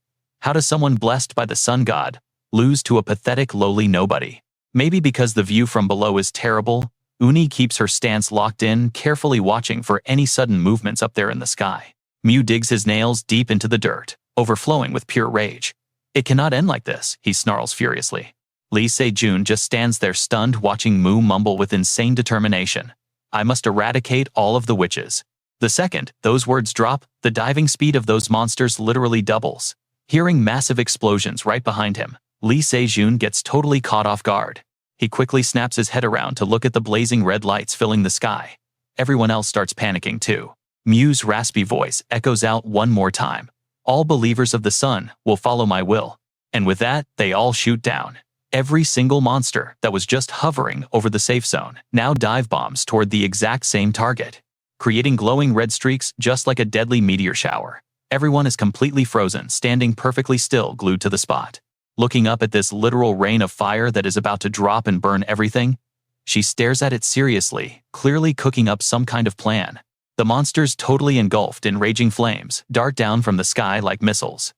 How does someone blessed by the sun god lose to a pathetic lowly nobody? Maybe because the view from below is terrible, Uni keeps her stance locked in, carefully watching for any sudden movements up there in the sky. Mu digs his nails deep into the dirt, overflowing with pure rage. It cannot end like this, he snarls furiously. Lee Se-jun just stands there stunned, watching Mu mumble with insane determination. I must eradicate all of the witches. The second those words drop, the diving speed of those monsters literally doubles. Hearing massive explosions right behind him, Lee Se-jun gets totally caught off guard. He quickly snaps his head around to look at the blazing red lights filling the sky. Everyone else starts panicking too. Mu's raspy voice echoes out one more time. All believers of the sun will follow my will. And with that, they all shoot down. Every single monster that was just hovering over the safe zone now dive bombs toward the exact same target, creating glowing red streaks just like a deadly meteor shower. Everyone is completely frozen, standing perfectly still, glued to the spot. Looking up at this literal rain of fire that is about to drop and burn everything, she stares at it seriously, clearly cooking up some kind of plan. The monsters, totally engulfed in raging flames, dart down from the sky like missiles.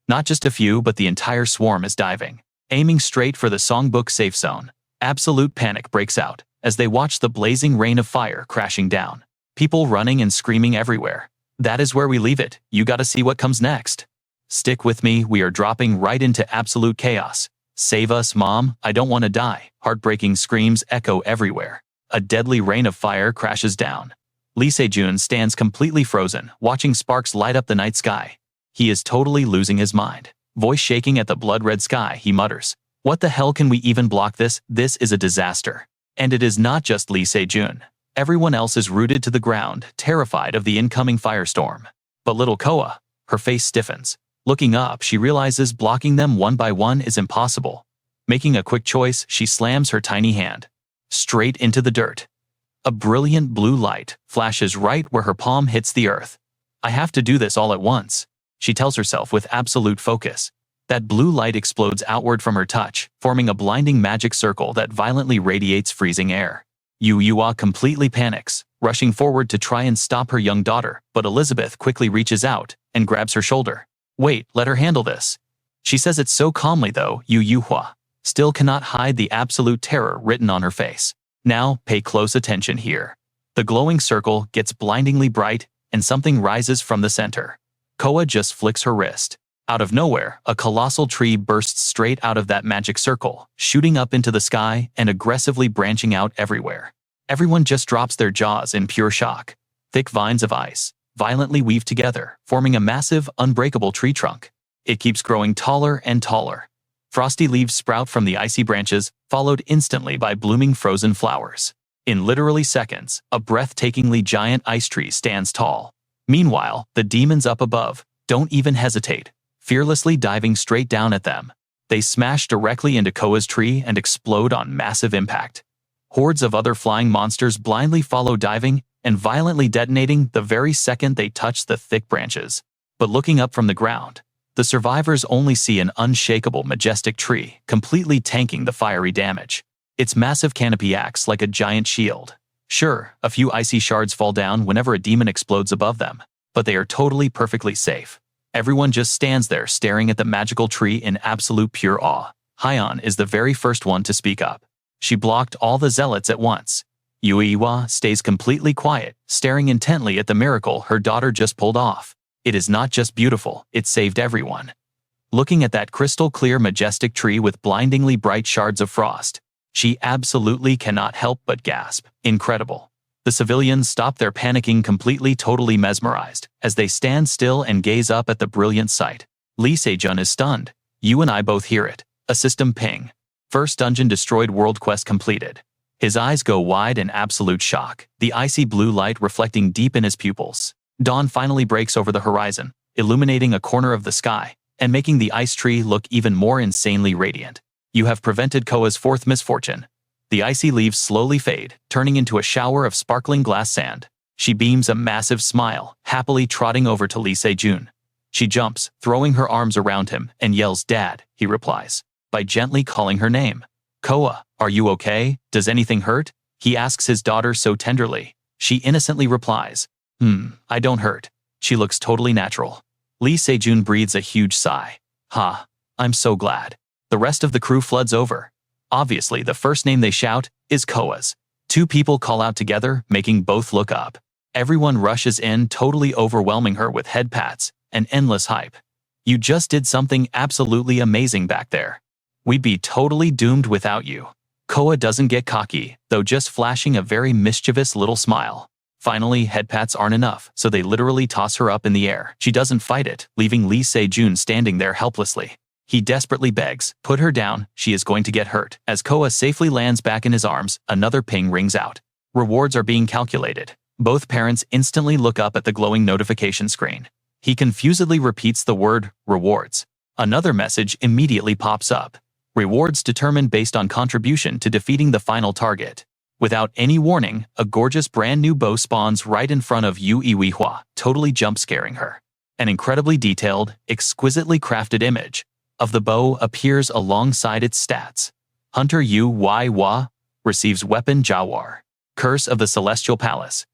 Not just a few, but the entire swarm is diving, aiming straight for the songbook safe zone. Absolute panic breaks out as they watch the blazing rain of fire crashing down. People running and screaming everywhere. That is where we leave it. You gotta see what comes next. Stick with me, we are dropping right into absolute chaos. Save us, Mom, I don't want to die. Heartbreaking screams echo everywhere. A deadly rain of fire crashes down. Lee Se-jun stands completely frozen, watching sparks light up the night sky. He is totally losing his mind. Voice shaking at the blood-red sky, he mutters, "What the hell, can we even block this? This is a disaster." And it is not just Lee Se-jun. Everyone else is rooted to the ground, terrified of the incoming firestorm. But little Coa, her face stiffens. Looking up, she realizes blocking them one by one is impossible. Making a quick choice, she slams her tiny hand straight into the dirt. A brilliant blue light flashes right where her palm hits the earth. I have to do this all at once, she tells herself with absolute focus. That blue light explodes outward from her touch, forming a blinding magic circle that violently radiates freezing air. Yua completely panics, rushing forward to try and stop her young daughter, but Elizabeth quickly reaches out and grabs her shoulder. Wait, let her handle this. She says it so calmly though, Yua still cannot hide the absolute terror written on her face. Now, pay close attention here. The glowing circle gets blindingly bright, and something rises from the center. Coa just flicks her wrist. Out of nowhere, a colossal tree bursts straight out of that magic circle, shooting up into the sky and aggressively branching out everywhere. Everyone just drops their jaws in pure shock. Thick vines of ice violently weave together, forming a massive, unbreakable tree trunk. It keeps growing taller and taller. Frosty leaves sprout from the icy branches, followed instantly by blooming frozen flowers. In literally seconds, a breathtakingly giant ice tree stands tall. Meanwhile, the demons up above don't even hesitate, fearlessly diving straight down at them. They smash directly into Coa's tree and explode on massive impact. Hordes of other flying monsters blindly follow, diving and violently detonating the very second they touch the thick branches. But looking up from the ground, the survivors only see an unshakable, majestic tree, completely tanking the fiery damage. Its massive canopy acts like a giant shield. Sure, a few icy shards fall down whenever a demon explodes above them, but they are totally perfectly safe. Everyone just stands there staring at the magical tree in absolute pure awe. Hyon is the very first one to speak up. She blocked all the zealots at once. Yua stays completely quiet, staring intently at the miracle her daughter just pulled off. It is not just beautiful, it saved everyone. Looking at that crystal-clear, majestic tree with blindingly bright shards of frost, she absolutely cannot help but gasp. Incredible. The civilians stop their panicking, completely, totally mesmerized, as they stand still and gaze up at the brilliant sight. Lee Se-jun is stunned. You and I both hear it. A system ping. First dungeon destroyed, world quest completed. His eyes go wide in absolute shock, the icy blue light reflecting deep in his pupils. Dawn finally breaks over the horizon, illuminating a corner of the sky, and making the ice tree look even more insanely radiant. You have prevented Koa's fourth misfortune. The icy leaves slowly fade, turning into a shower of sparkling glass sand. She beams a massive smile, happily trotting over to Lee Se-jun. She jumps, throwing her arms around him, and yells, "Dad," he replies, by gently calling her name. "Koa, are you okay? Does anything hurt?" He asks his daughter so tenderly. She innocently replies, I don't hurt." She looks totally natural. Lee Se-jun breathes a huge sigh. "Ha, I'm so glad." The rest of the crew floods over. Obviously, the first name they shout is Koa's. Two people call out together, making both look up. Everyone rushes in, totally overwhelming her with head pats and endless hype. "You just did something absolutely amazing back there. We'd be totally doomed without you." Koa doesn't get cocky, though, just flashing a very mischievous little smile. Finally, head pats aren't enough, so they literally toss her up in the air. She doesn't fight it, leaving Lee Se-jun standing there helplessly. He desperately begs, "Put her down, she is going to get hurt." As Koa safely lands back in his arms, another ping rings out. Rewards are being calculated. Both parents instantly look up at the glowing notification screen. He confusedly repeats the word, "rewards." Another message immediately pops up. "Rewards determined based on contribution to defeating the final target." Without any warning, a gorgeous brand new bow spawns right in front of Yu Iwihua, totally jump-scaring her. An incredibly detailed, exquisitely crafted image of the bow appears alongside its stats. Hunter Yu Wai receives weapon Jawar, Curse of the Celestial Palace.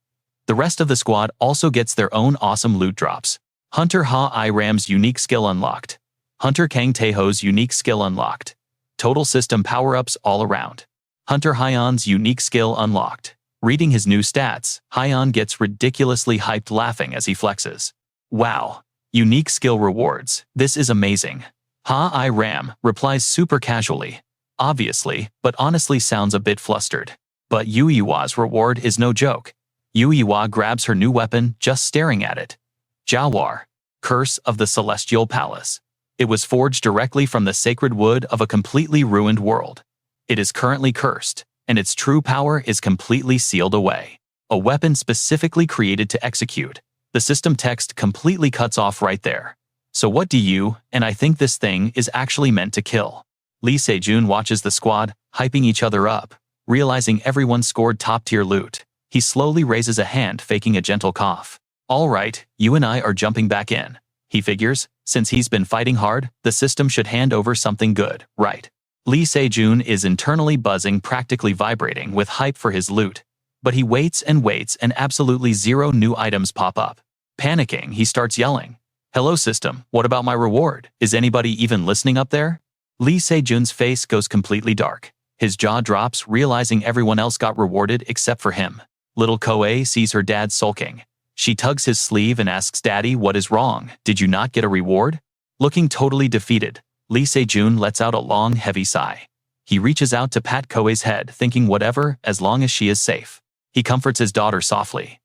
The rest of the squad also gets their own awesome loot drops. Hunter Ha Ram's unique skill unlocked. Hunter Kang Taeho's unique skill unlocked. Total system power-ups all around. Hunter Hyeon's unique skill unlocked. Reading his new stats, Hyeon gets ridiculously hyped, laughing as he flexes. "Wow. Unique skill rewards. This is amazing." Ha Ram replies super casually. Obviously, but honestly sounds a bit flustered. But Yu Iwa's reward is no joke. Yu Iwa grabs her new weapon, just staring at it. Jawar, Curse of the Celestial Palace. It was forged directly from the sacred wood of a completely ruined world. It is currently cursed, and its true power is completely sealed away. A weapon specifically created to execute. The system text completely cuts off right there. So what do you, and I think this thing is actually meant to kill. Lee Se-jun watches the squad, hyping each other up, realizing everyone scored top-tier loot. He slowly raises a hand, faking a gentle cough. "All right, you and I are jumping back in." He figures, since he's been fighting hard, the system should hand over something good, right? Lee Se-jun is internally buzzing, practically vibrating with hype for his loot. But he waits and absolutely zero new items pop up. Panicking, he starts yelling, "Hello system, what about my reward? Is anybody even listening up there?" Lee Se-jun's face goes completely dark. His jaw drops, realizing everyone else got rewarded except for him. Little Koa sees her dad sulking. She tugs his sleeve and asks, "Daddy, what is wrong? Did you not get a reward?" Looking totally defeated, Lee Se-jun lets out a long, heavy sigh. He reaches out to pat Koa's head, thinking whatever, as long as she is safe. He comforts his daughter softly.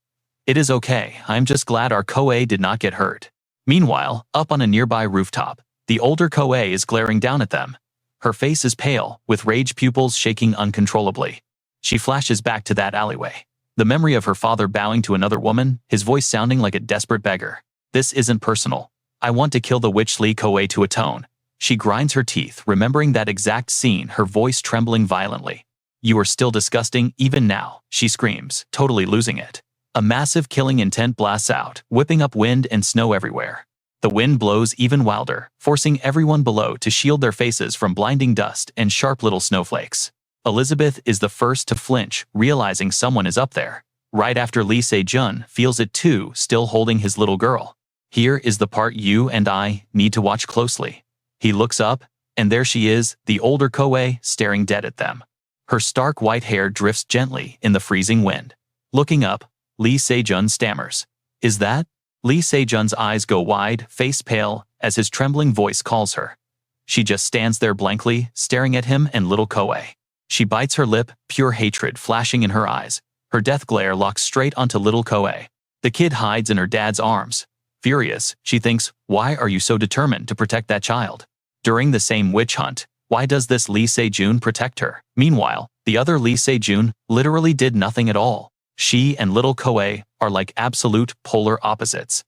"It is okay, I'm just glad our Koa did not get hurt." Meanwhile, up on a nearby rooftop, the older Koa is glaring down at them. Her face is pale, with rage pupils shaking uncontrollably. She flashes back to that alleyway. The memory of her father bowing to another woman, his voice sounding like a desperate beggar. "This isn't personal. I want to kill the witch Lee Koa to atone." She grinds her teeth, remembering that exact scene, her voice trembling violently. "You are still disgusting, even now," she screams, totally losing it. A massive killing intent blasts out, whipping up wind and snow everywhere. The wind blows even wilder, forcing everyone below to shield their faces from blinding dust and sharp little snowflakes. Elizabeth is the first to flinch, realizing someone is up there. Right after Lee Se-jun feels it too, still holding his little girl. Here is the part you and I need to watch closely. He looks up, and there she is, the older Koa, staring dead at them. Her stark white hair drifts gently in the freezing wind. Looking up, Lee Se-jun stammers, "Is that?" Lee Se-jun's eyes go wide, face pale, as his trembling voice calls her. She just stands there blankly, staring at him and little Koa. She bites her lip, pure hatred flashing in her eyes. Her death glare locks straight onto little Koa. The kid hides in her dad's arms. Furious, she thinks, why are you so determined to protect that child? During the same witch hunt, why does this Lee Se-jun protect her? Meanwhile, The other Lee Se-jun literally did nothing at all. She and little Koa are like absolute polar opposites.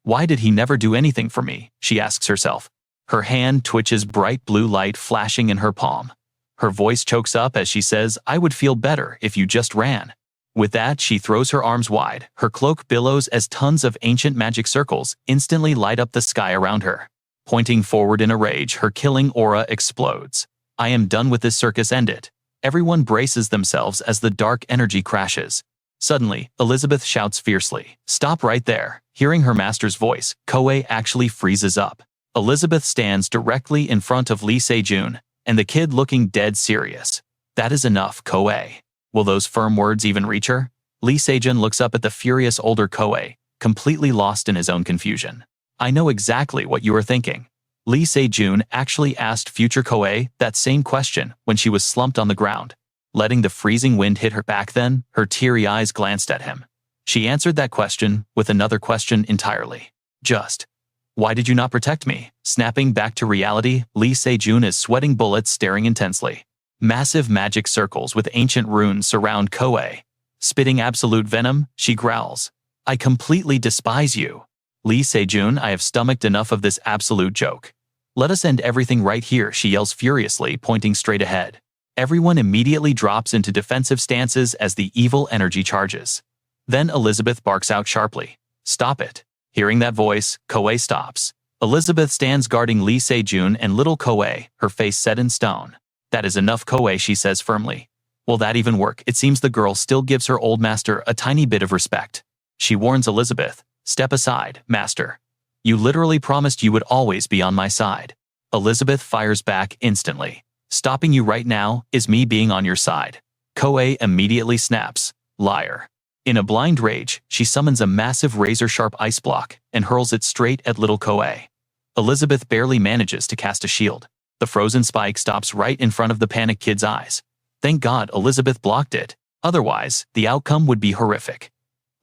Why did he never do anything for me? She asks herself. Her hand twitches, bright blue light flashing in her palm. Her voice chokes up as she says, I would feel better if you just ran. With that, she throws her arms wide. Her cloak billows as tons of ancient magic circles instantly light up the sky around her. Pointing forward in a rage, her killing aura explodes. I am done with this circus, end it. Everyone braces themselves as the dark energy crashes. Suddenly, Elizabeth shouts fiercely, stop right there. Hearing her master's voice, Koa actually freezes up. Elizabeth stands directly in front of Lee Se-jun, and the kid looking dead serious. That is enough, Koa. Will those firm words even reach her? Lee Se-jun looks up at the furious older Koa, completely lost in his own confusion. I know exactly what you are thinking. Lee Se-jun actually asked future Koa that same question when she was slumped on the ground. Letting the freezing wind hit her back then, her teary eyes glanced at him. She answered that question with another question entirely. Just, why did you not protect me? Snapping back to reality, Lee Se-jun is sweating bullets, staring intensely. Massive magic circles with ancient runes surround Koa. Spitting absolute venom, she growls. I completely despise you. Lee Se-jun, I have stomached enough of this absolute joke. Let us end everything right here, she yells furiously, pointing straight ahead. Everyone immediately drops into defensive stances as the evil energy charges. Then Elizabeth barks out sharply. Stop it. Hearing that voice, Koa stops. Elizabeth stands guarding Lee Se-jun and little Koa, her face set in stone. That is enough, Koa, she says firmly. Will that even work? It seems the girl still gives her old master a tiny bit of respect. She warns Elizabeth, step aside, master. You literally promised you would always be on my side. Elizabeth fires back instantly. Stopping you right now is me being on your side. Koa immediately snaps, liar. In a blind rage, she summons a massive razor-sharp ice block and hurls it straight at little Koa. Elizabeth barely manages to cast a shield. The frozen spike stops right in front of the panicked kid's eyes. Thank God Elizabeth blocked it. Otherwise, the outcome would be horrific.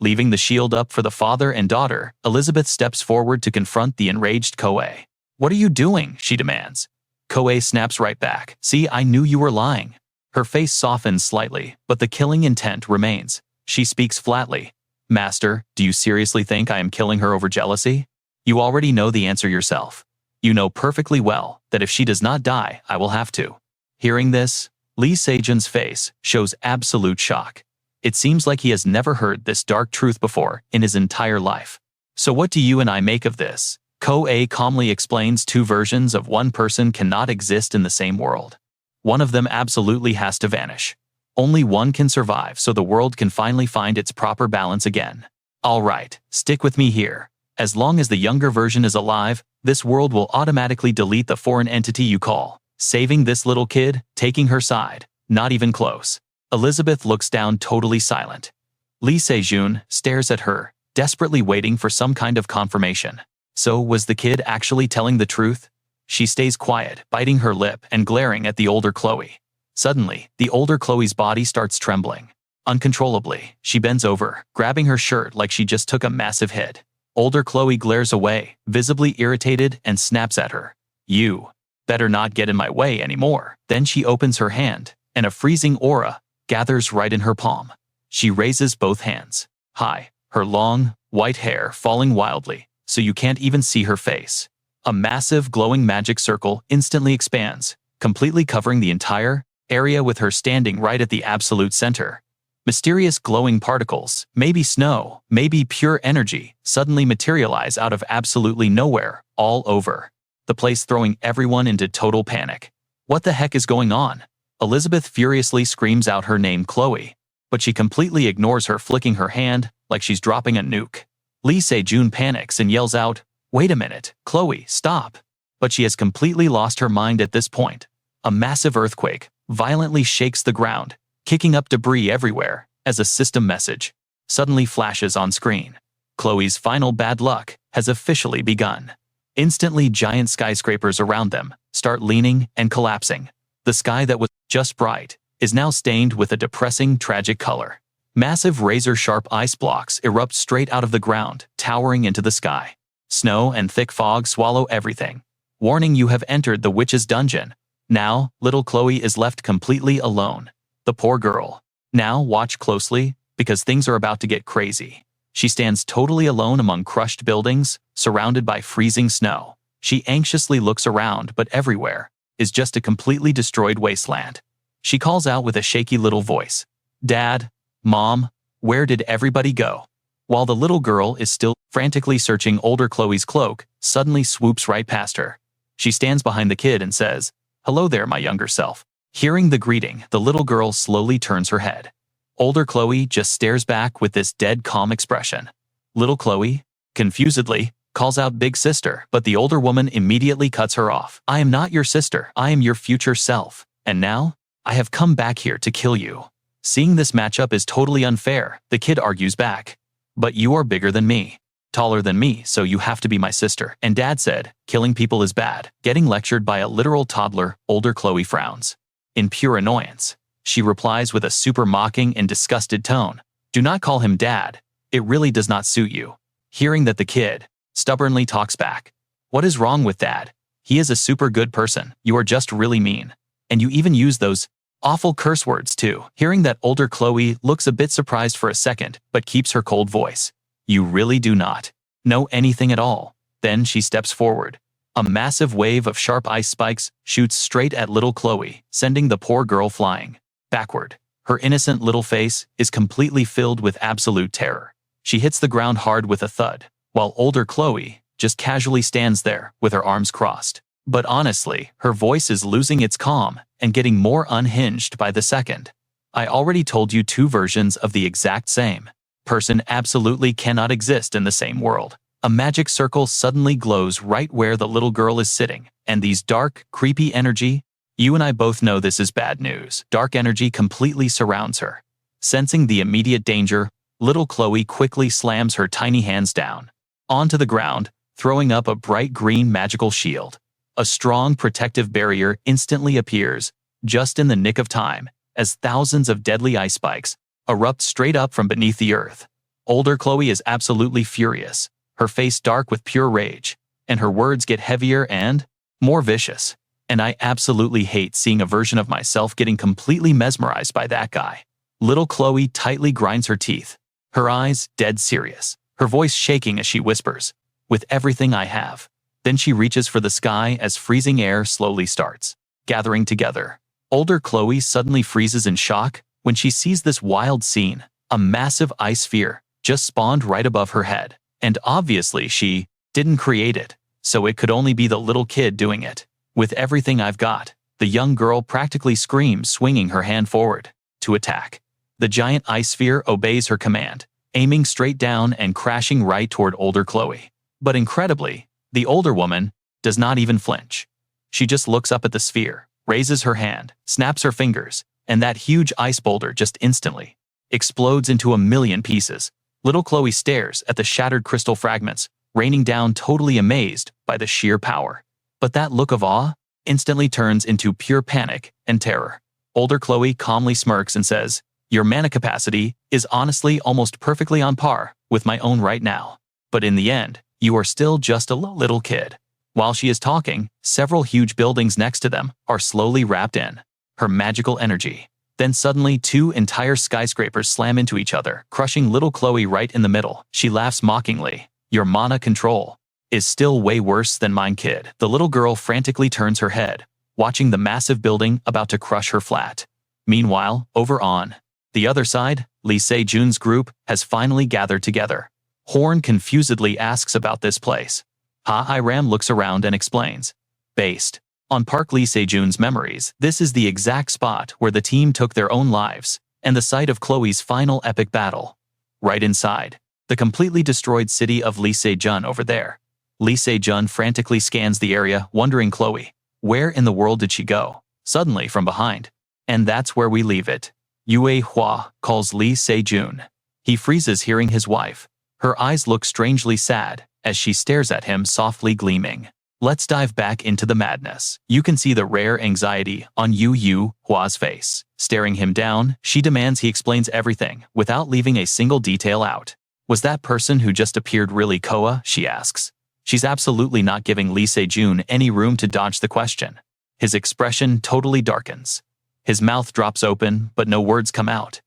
Leaving the shield up for the father and daughter, Elizabeth steps forward to confront the enraged Koa. What are you doing? She demands. Koa snaps right back. See, I knew you were lying. Her face softens slightly, but the killing intent remains. She speaks flatly. Master, do you seriously think I am killing her over jealousy? You already know the answer yourself. You know perfectly well that if she does not die, I will have to. Hearing this, Lee Se-jun's face shows absolute shock. It seems like he has never heard this dark truth before in his entire life. So what do you and I make of this? Koa calmly explains two versions of one person cannot exist in the same world. One of them absolutely has to vanish. Only one can survive so the world can finally find its proper balance again. All right, stick with me here. As long as the younger version is alive, this world will automatically delete the foreign entity you call. Saving this little kid, taking her side, not even close. Elizabeth looks down, totally silent. Lee Se-jun stares at her, desperately waiting for some kind of confirmation. So was the kid actually telling the truth? She stays quiet, biting her lip and glaring at the older Chloe. Suddenly, the older Chloe's body starts trembling. Uncontrollably, she bends over, grabbing her shirt like she just took a massive hit. Older Chloe glares away, visibly irritated, and snaps at her. You better not get in my way anymore. Then she opens her hand, and a freezing aura gathers right in her palm. She raises both hands high, her long, white hair falling wildly, so you can't even see her face. A massive glowing magic circle instantly expands, completely covering the entire area with her standing right at the absolute center. Mysterious glowing particles, maybe snow, maybe pure energy, suddenly materialize out of absolutely nowhere, all over the place, throwing everyone into total panic. What the heck is going on? Elizabeth furiously screams out her name, Chloe, but she completely ignores her, flicking her hand like she's dropping a nuke. Lee Se-jun panics and yells out, "Wait a minute, Chloe, stop!" But she has completely lost her mind at this point. A massive earthquake violently shakes the ground, kicking up debris everywhere, as a system message suddenly flashes on screen. Chloe's final bad luck has officially begun. Instantly, giant skyscrapers around them start leaning and collapsing. The sky that was just bright is now stained with a depressing, tragic color. Massive razor-sharp ice blocks erupt straight out of the ground, towering into the sky. Snow and thick fog swallow everything. Warning, you have entered the witch's dungeon. Now, little Chloe is left completely alone. The poor girl. Now watch closely, because things are about to get crazy. She stands totally alone among crushed buildings, surrounded by freezing snow. She anxiously looks around, but everywhere is just a completely destroyed wasteland. She calls out with a shaky little voice, "Dad, Mom, where did everybody go?" While the little girl is still frantically searching, older Chloe's cloak suddenly swoops right past her. She stands behind the kid and says, "Hello there, my younger self." Hearing the greeting, the little girl slowly turns her head. Older Chloe just stares back with this dead calm expression. Little Chloe, confusedly, calls out big sister, but the older woman immediately cuts her off. "I am not your sister, I am your future self. And now, I have come back here to kill you." Seeing this matchup is totally unfair, the kid argues back. "But you are bigger than me, taller than me, so you have to be my sister. And Dad said, killing people is bad." Getting lectured by a literal toddler, older Chloe frowns. In pure annoyance, she replies with a super mocking and disgusted tone, "Do not call him Dad. It really does not suit you." Hearing that, the kid stubbornly talks back. "What is wrong with Dad? He is a super good person. You are just really mean. And you even use those awful curse words too." Hearing that, older Chloe looks a bit surprised for a second, but keeps her cold voice. "You really do not know anything at all." Then she steps forward. A massive wave of sharp ice spikes shoots straight at little Chloe, sending the poor girl flying backward. Her innocent little face is completely filled with absolute terror. She hits the ground hard with a thud, while older Chloe just casually stands there with her arms crossed. But honestly, her voice is losing its calm and getting more unhinged by the second. "I already told you, two versions of the exact same person absolutely cannot exist in the same world." A magic circle suddenly glows right where the little girl is sitting, and these dark, creepy energy, you and I both know this is bad news. Dark energy completely surrounds her. Sensing the immediate danger, little Chloe quickly slams her tiny hands down onto the ground, throwing up a bright green magical shield. A strong protective barrier instantly appears, just in the nick of time, as thousands of deadly ice spikes erupt straight up from beneath the earth. Older Chloe is absolutely furious, her face dark with pure rage, and her words get heavier and more vicious. "And I absolutely hate seeing a version of myself getting completely mesmerized by that guy." Little Chloe tightly grinds her teeth, her eyes dead serious, her voice shaking as she whispers, "With everything I have." Then she reaches for the sky as freezing air slowly starts gathering together. Older Chloe suddenly freezes in shock when she sees this wild scene. A massive ice sphere just spawned right above her head. And obviously she didn't create it, so it could only be the little kid doing it. "With everything I've got," the young girl practically screams, swinging her hand forward to attack. The giant ice sphere obeys her command, aiming straight down and crashing right toward older Chloe. But incredibly, the older woman does not even flinch. She just looks up at the sphere, raises her hand, snaps her fingers, and that huge ice boulder just instantly explodes into a million pieces. Little Chloe stares at the shattered crystal fragments, raining down, totally amazed by the sheer power. But that look of awe instantly turns into pure panic and terror. Older Chloe calmly smirks and says, "Your mana capacity is honestly almost perfectly on par with my own right now. But in the end, you are still just a little kid." While she is talking, several huge buildings next to them are slowly wrapped in her magical energy. Then suddenly, two entire skyscrapers slam into each other, crushing little Chloe right in the middle. She laughs mockingly. "Your mana control is still way worse than mine, kid." The little girl frantically turns her head, watching the massive building about to crush her flat. Meanwhile, over on the other side, Lee Se-jun's group has finally gathered together. Horn confusedly asks about this place. Iram looks around and explains. Based on Park Lee Se-jun's memories, this is the exact spot where the team took their own lives, and the site of Chloe's final epic battle. Right inside the completely destroyed city of Lee Se-jun over there. Lee Se-jun frantically scans the area, wondering, Chloe, where in the world did she go? Suddenly from behind. And that's where we leave it. Yue Hua calls Lee Se-jun. He freezes hearing his wife. Her eyes look strangely sad as she stares at him, softly gleaming. Let's dive back into the madness. You can see the rare anxiety on Yu Hua's face. Staring him down, she demands he explains everything without leaving a single detail out. Was that person who just appeared really Coa? She asks. She's absolutely not giving Lee Se-jun any room to dodge the question. His expression totally darkens. His mouth drops open, but no words come out.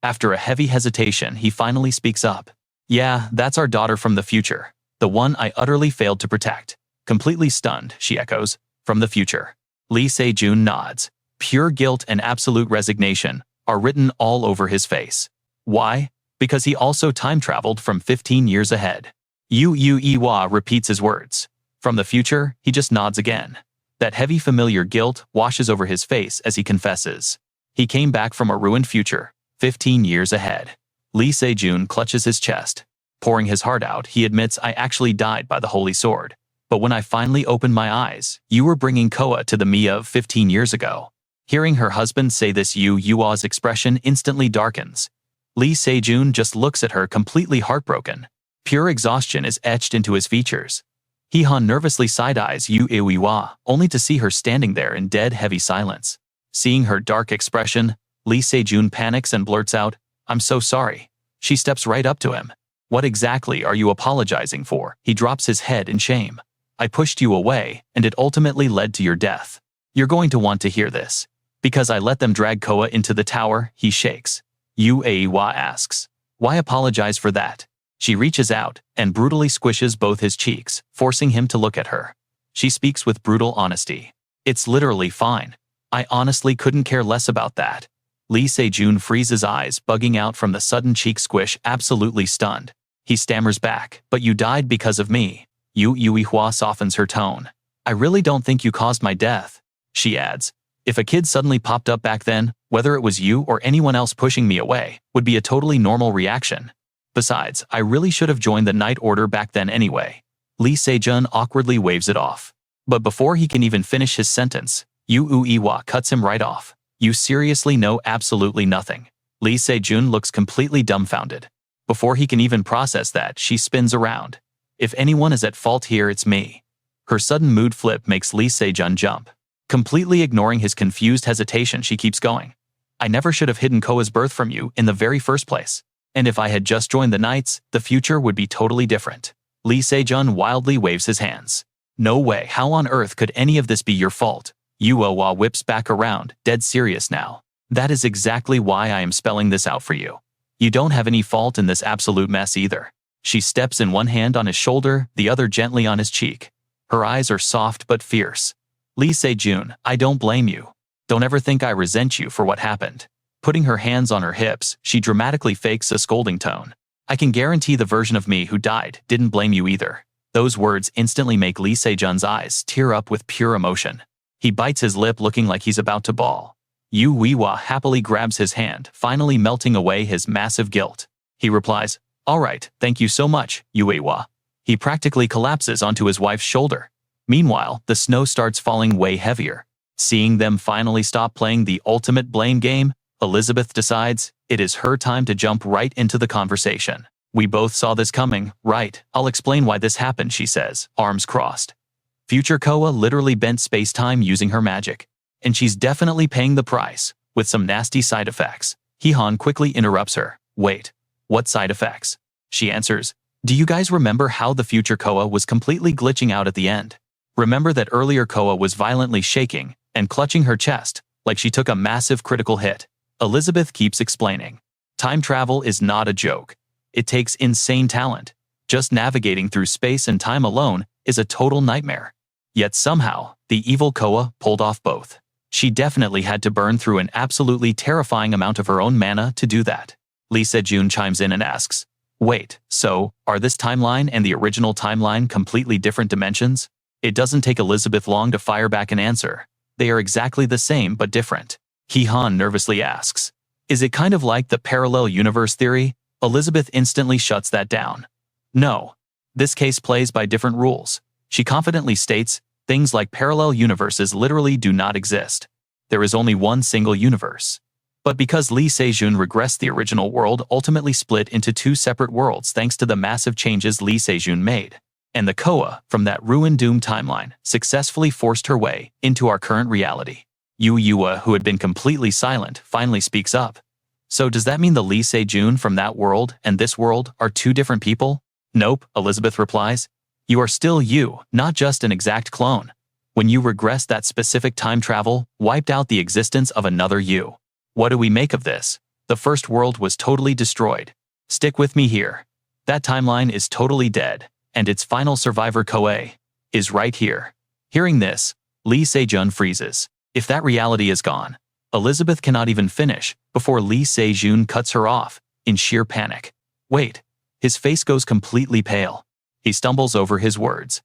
After a heavy hesitation, he finally speaks up. Yeah, that's our daughter from the future. The one I utterly failed to protect. Completely stunned, she echoes. From the future. Lee Se-jun nods. Pure guilt and absolute resignation are written all over his face. Why? Because he also time-traveled from 15 years ahead. Yu repeats his words. From the future, he just nods again. That heavy familiar guilt washes over his face as he confesses. He came back from a ruined future, 15 years ahead. Lee Se-jun clutches his chest. Pouring his heart out, he admits, I actually died by the holy sword. But when I finally opened my eyes, you were bringing Coa to the me of 15 years ago. Hearing her husband say this, Yua's expression instantly darkens. Lee Se-jun just looks at her completely heartbroken. Pure exhaustion is etched into his features. He-han nervously side-eyes Yua, only to see her standing there in dead heavy silence. Seeing her dark expression, Lee Se-jun panics and blurts out, I'm so sorry. She steps right up to him. What exactly are you apologizing for? He drops his head in shame. I pushed you away, and it ultimately led to your death. You're going to want to hear this. Because I let them drag Coa into the tower, he shakes. Yua asks, why apologize for that? She reaches out and brutally squishes both his cheeks, forcing him to look at her. She speaks with brutal honesty. It's literally fine. I honestly couldn't care less about that. Lee Se-jun freezes eyes, bugging out from the sudden cheek squish, absolutely stunned. He stammers back, but you died because of me. Yua softens her tone. I really don't think you caused my death. She adds, if a kid suddenly popped up back then, whether it was you or anyone else pushing me away, would be a totally normal reaction. Besides, I really should have joined the Night Order back then anyway. Lee Se-jun awkwardly waves it off. But before he can even finish his sentence, Yua cuts him right off. You seriously know absolutely nothing. Lee Se-jun looks completely dumbfounded. Before he can even process that, she spins around. If anyone is at fault here, it's me. Her sudden mood flip makes Lee Se-jun jump. Completely ignoring his confused hesitation, she keeps going. I never should have hidden Coa's birth from you in the very first place. And if I had just joined the Knights, the future would be totally different. Lee Se-jun wildly waves his hands. No way, how on earth could any of this be your fault? Yua whips back around, dead serious now. That is exactly why I am spelling this out for you. You don't have any fault in this absolute mess either. She steps in one hand on his shoulder, the other gently on his cheek. Her eyes are soft but fierce. Lee Se-jun, I don't blame you. Don't ever think I resent you for what happened. Putting her hands on her hips, she dramatically fakes a scolding tone. I can guarantee the version of me who died didn't blame you either. Those words instantly make Lee Se-jun's eyes tear up with pure emotion. He bites his lip, looking like he's about to bawl. Yua happily grabs his hand, finally melting away his massive guilt. He replies, all right, thank you so much, Yua. He practically collapses onto his wife's shoulder. Meanwhile, the snow starts falling way heavier. Seeing them finally stop playing the ultimate blame game, Elizabeth decides it is her time to jump right into the conversation. We both saw this coming, right? I'll explain why this happened, she says, arms crossed. Future Coa literally bent space-time using her magic. And she's definitely paying the price, with some nasty side effects. He-han quickly interrupts her. Wait, what side effects? She answers, do you guys remember how the future Coa was completely glitching out at the end? Remember that earlier Coa was violently shaking and clutching her chest, like she took a massive critical hit. Elizabeth keeps explaining. Time travel is not a joke. It takes insane talent. Just navigating through space and time alone is a total nightmare. Yet somehow, the evil Coa pulled off both. She definitely had to burn through an absolutely terrifying amount of her own mana to do that. Lee Se-jun chimes in and asks, wait, so, are this timeline and the original timeline completely different dimensions? It doesn't take Elizabeth long to fire back an answer. They are exactly the same but different. He-han nervously asks, is it kind of like the parallel universe theory? Elizabeth instantly shuts that down. No. This case plays by different rules. She confidently states, things like parallel universes literally do not exist. There is only one single universe. But because Lee Se-jun regressed, the original world ultimately split into two separate worlds thanks to the massive changes Lee Se-jun made. And the Coa, from that ruined doom timeline, successfully forced her way into our current reality. Yua, who had been completely silent, finally speaks up. So does that mean the Lee Se-jun from that world and this world are two different people? Nope, Elizabeth replies. You are still you, not just an exact clone. When you regressed, that specific time travel wiped out the existence of another you. What do we make of this? The first world was totally destroyed. Stick with me here. That timeline is totally dead, and its final survivor Coa is right here. Hearing this, Lee Se-jun freezes. If that reality is gone, Elizabeth cannot even finish before Lee Se-jun cuts her off in sheer panic. Wait, his face goes completely pale. He stumbles over his words.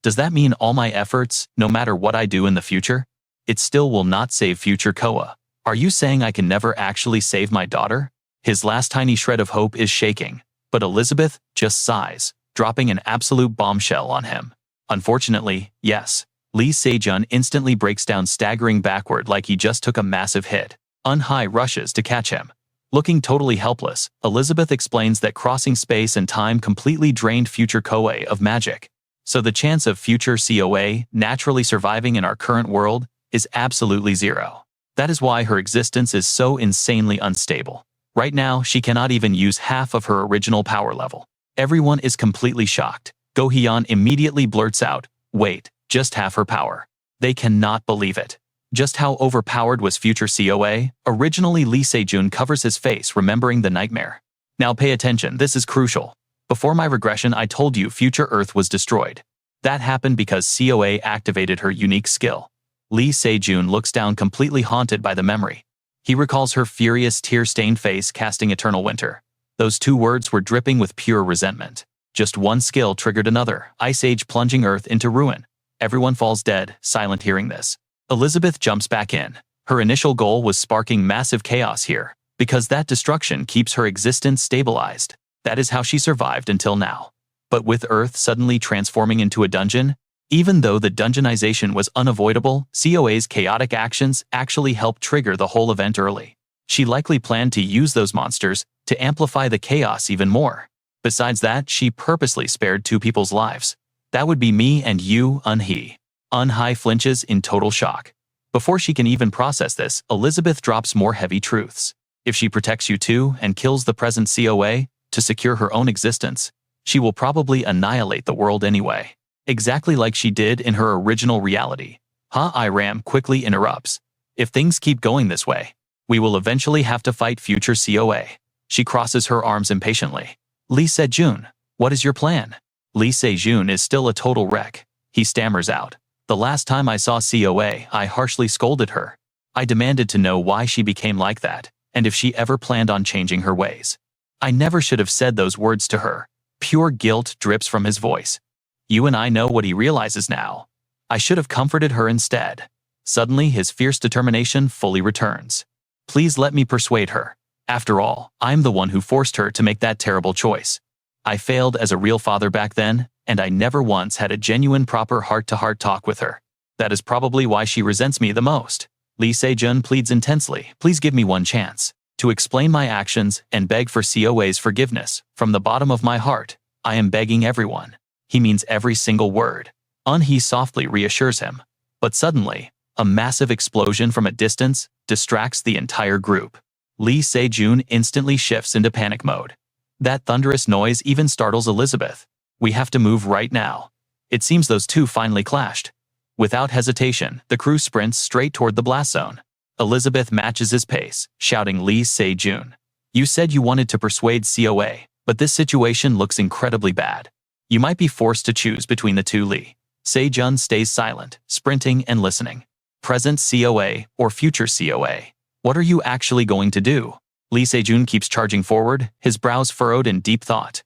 Does that mean all my efforts, no matter what I do in the future, it still will not save future Coa? Are you saying I can never actually save my daughter? His last tiny shred of hope is shaking, but Elizabeth just sighs, dropping an absolute bombshell on him. Unfortunately, yes. Lee Se-jun instantly breaks down, staggering backward like he just took a massive hit. Eun-hye rushes to catch him. Looking totally helpless, Elizabeth explains that crossing space and time completely drained future Coa of magic. So the chance of future Coa naturally surviving in our current world is absolutely zero. That is why her existence is so insanely unstable. Right now, she cannot even use half of her original power level. Everyone is completely shocked. Go Hyun immediately blurts out, "Wait, just half her power." They cannot believe it. Just how overpowered was future Coa? Originally, Lee Se-jun covers his face, remembering the nightmare. Now pay attention, this is crucial. Before my regression, I told you future Earth was destroyed. That happened because Coa activated her unique skill. Lee Se-jun looks down, completely haunted by the memory. He recalls her furious, tear-stained face casting eternal winter. Those two words were dripping with pure resentment. Just one skill triggered another, Ice Age plunging Earth into ruin. Everyone falls dead, silent hearing this. Elizabeth jumps back in. Her initial goal was sparking massive chaos here, because that destruction keeps her existence stabilized. That is how she survived until now. But with Earth suddenly transforming into a dungeon, even though the dungeonization was unavoidable, Coa's chaotic actions actually helped trigger the whole event early. She likely planned to use those monsters to amplify the chaos even more. Besides that, she purposely spared two people's lives. That would be me and you, Eun-hye. Eun-hye flinches in total shock. Before she can even process this, Elizabeth drops more heavy truths. If she protects you too and kills the present Coa to secure her own existence, she will probably annihilate the world anyway. Exactly like she did in her original reality. Iram quickly interrupts. If things keep going this way, we will eventually have to fight future Coa. She crosses her arms impatiently. Lee Se-jun, what is your plan? Lee Se-jun is still a total wreck. He stammers out. The last time I saw Coa, I harshly scolded her. I demanded to know why she became like that, and if she ever planned on changing her ways. I never should have said those words to her. Pure guilt drips from his voice. You and I know what he realizes now. I should have comforted her instead. Suddenly, his fierce determination fully returns. Please let me persuade her. After all, I'm the one who forced her to make that terrible choice. I failed as a real father back then, and I never once had a genuine proper heart-to-heart talk with her. That is probably why she resents me the most. Lee Se-jun pleads intensely, please give me one chance to explain my actions and beg for Coa's forgiveness. From the bottom of my heart, I am begging everyone. He means every single word. Eun-hye softly reassures him. But suddenly, a massive explosion from a distance distracts the entire group. Lee Se-jun instantly shifts into panic mode. That thunderous noise even startles Elizabeth. We have to move right now. It seems those two finally clashed. Without hesitation, the crew sprints straight toward the blast zone. Elizabeth matches his pace, shouting, Lee Se-jun, you said you wanted to persuade Coa, but this situation looks incredibly bad. You might be forced to choose between the two. Lee Se-jun stays silent, sprinting and listening. Present Coa or future Coa? What are you actually going to do? Lee Se-jun keeps charging forward, his brows furrowed in deep thought.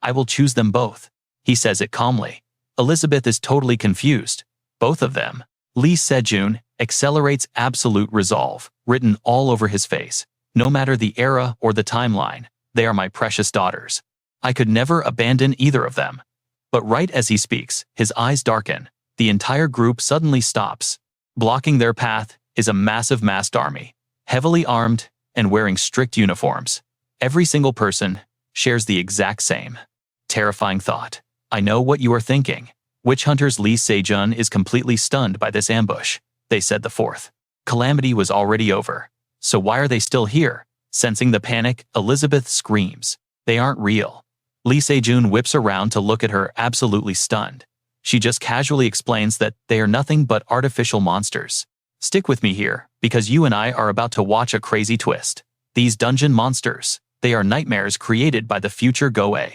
I will choose them both. He says it calmly. Elizabeth is totally confused. Both of them. Lee Se-jun accelerates absolute resolve, written all over his face. No matter the era or the timeline, they are my precious daughters. I could never abandon either of them. But right as he speaks, his eyes darken. The entire group suddenly stops. Blocking their path is a massive masked army, heavily armed and wearing strict uniforms. Every single person shares the exact same terrifying thought. I know what you are thinking. Witch hunters. Lee Se-jun is completely stunned by this ambush. They said the fourth calamity was already over. So why are they still here? Sensing the panic, Elizabeth screams. They aren't real. Lee Se-jun whips around to look at her, absolutely stunned. She just casually explains that they are nothing but artificial monsters. Stick with me here, because you and I are about to watch a crazy twist. These dungeon monsters, they are nightmares created by the future Goa.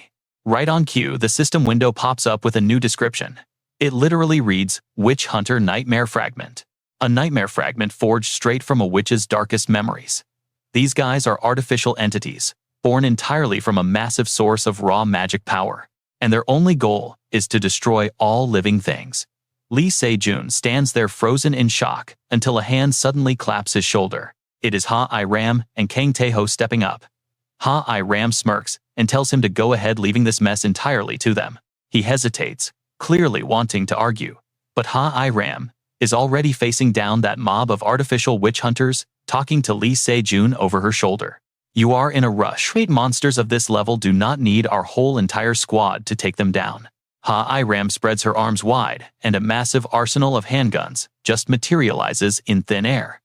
Right on cue, the system window pops up with a new description. It literally reads, Witch Hunter Nightmare Fragment. A nightmare fragment forged straight from a witch's darkest memories. These guys are artificial entities, born entirely from a massive source of raw magic power, and their only goal is to destroy all living things. Lee Se-jun stands there frozen in shock until a hand suddenly claps his shoulder. It is Ha-I-Ram and Kang Tae-ho stepping up. Ha-I-Ram smirks and tells him to go ahead, leaving this mess entirely to them. He hesitates, clearly wanting to argue, but Ha-I-Ram is already facing down that mob of artificial witch hunters, talking to Lee Se-jun over her shoulder. You are in a rush. Wait, monsters of this level do not need our whole entire squad to take them down. Ha-I-Ram spreads her arms wide, and a massive arsenal of handguns just materializes in thin air.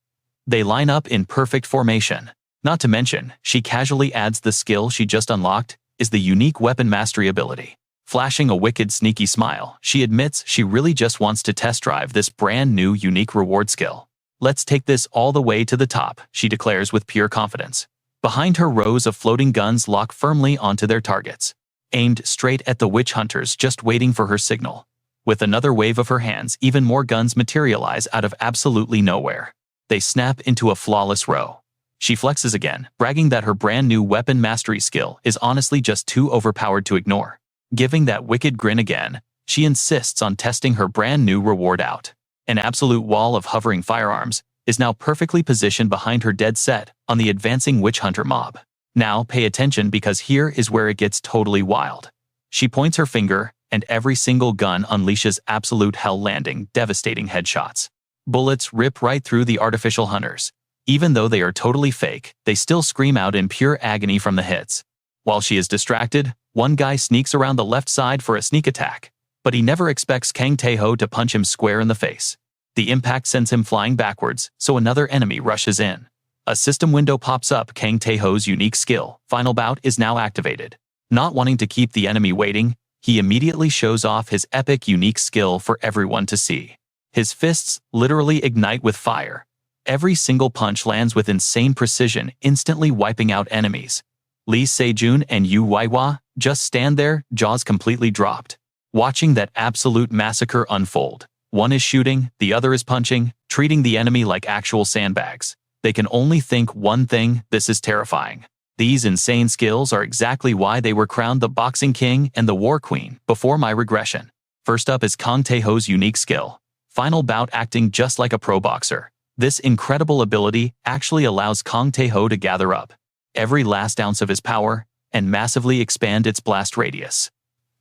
They line up in perfect formation. Not to mention, she casually adds the skill she just unlocked is the unique weapon mastery ability. Flashing a wicked sneaky smile, she admits she really just wants to test drive this brand new unique reward skill. Let's take this all the way to the top, she declares with pure confidence. Behind her, rows of floating guns lock firmly onto their targets, aimed straight at the witch hunters just waiting for her signal. With another wave of her hands, even more guns materialize out of absolutely nowhere. They snap into a flawless row. She flexes again, bragging that her brand new weapon mastery skill is honestly just too overpowered to ignore. Giving that wicked grin again, she insists on testing her brand new reward out. An absolute wall of hovering firearms is now perfectly positioned behind her, dead set on the advancing witch hunter mob. Now pay attention, because here is where it gets totally wild. She points her finger, and every single gun unleashes absolute hell, landing devastating headshots. Bullets rip right through the artificial hunters. Even though they are totally fake, they still scream out in pure agony from the hits. While she is distracted, one guy sneaks around the left side for a sneak attack, but he never expects Kang Tae-ho to punch him square in the face. The impact sends him flying backwards, so another enemy rushes in. A system window pops up. Kang Tae-ho's unique skill, Final Bout, is now activated. Not wanting to keep the enemy waiting, he immediately shows off his epic unique skill for everyone to see. His fists literally ignite with fire. Every single punch lands with insane precision, instantly wiping out enemies. Lee Se-jun and Yu Waiwa just stand there, jaws completely dropped, watching that absolute massacre unfold. One is shooting, the other is punching, treating the enemy like actual sandbags. They can only think one thing: this is terrifying. These insane skills are exactly why they were crowned the Boxing King and the War Queen before my regression. First up is Kang Tae-ho's unique skill, Final Bout, acting just like a pro boxer. This incredible ability actually allows Kang Tae-ho to gather up every last ounce of his power and massively expand its blast radius.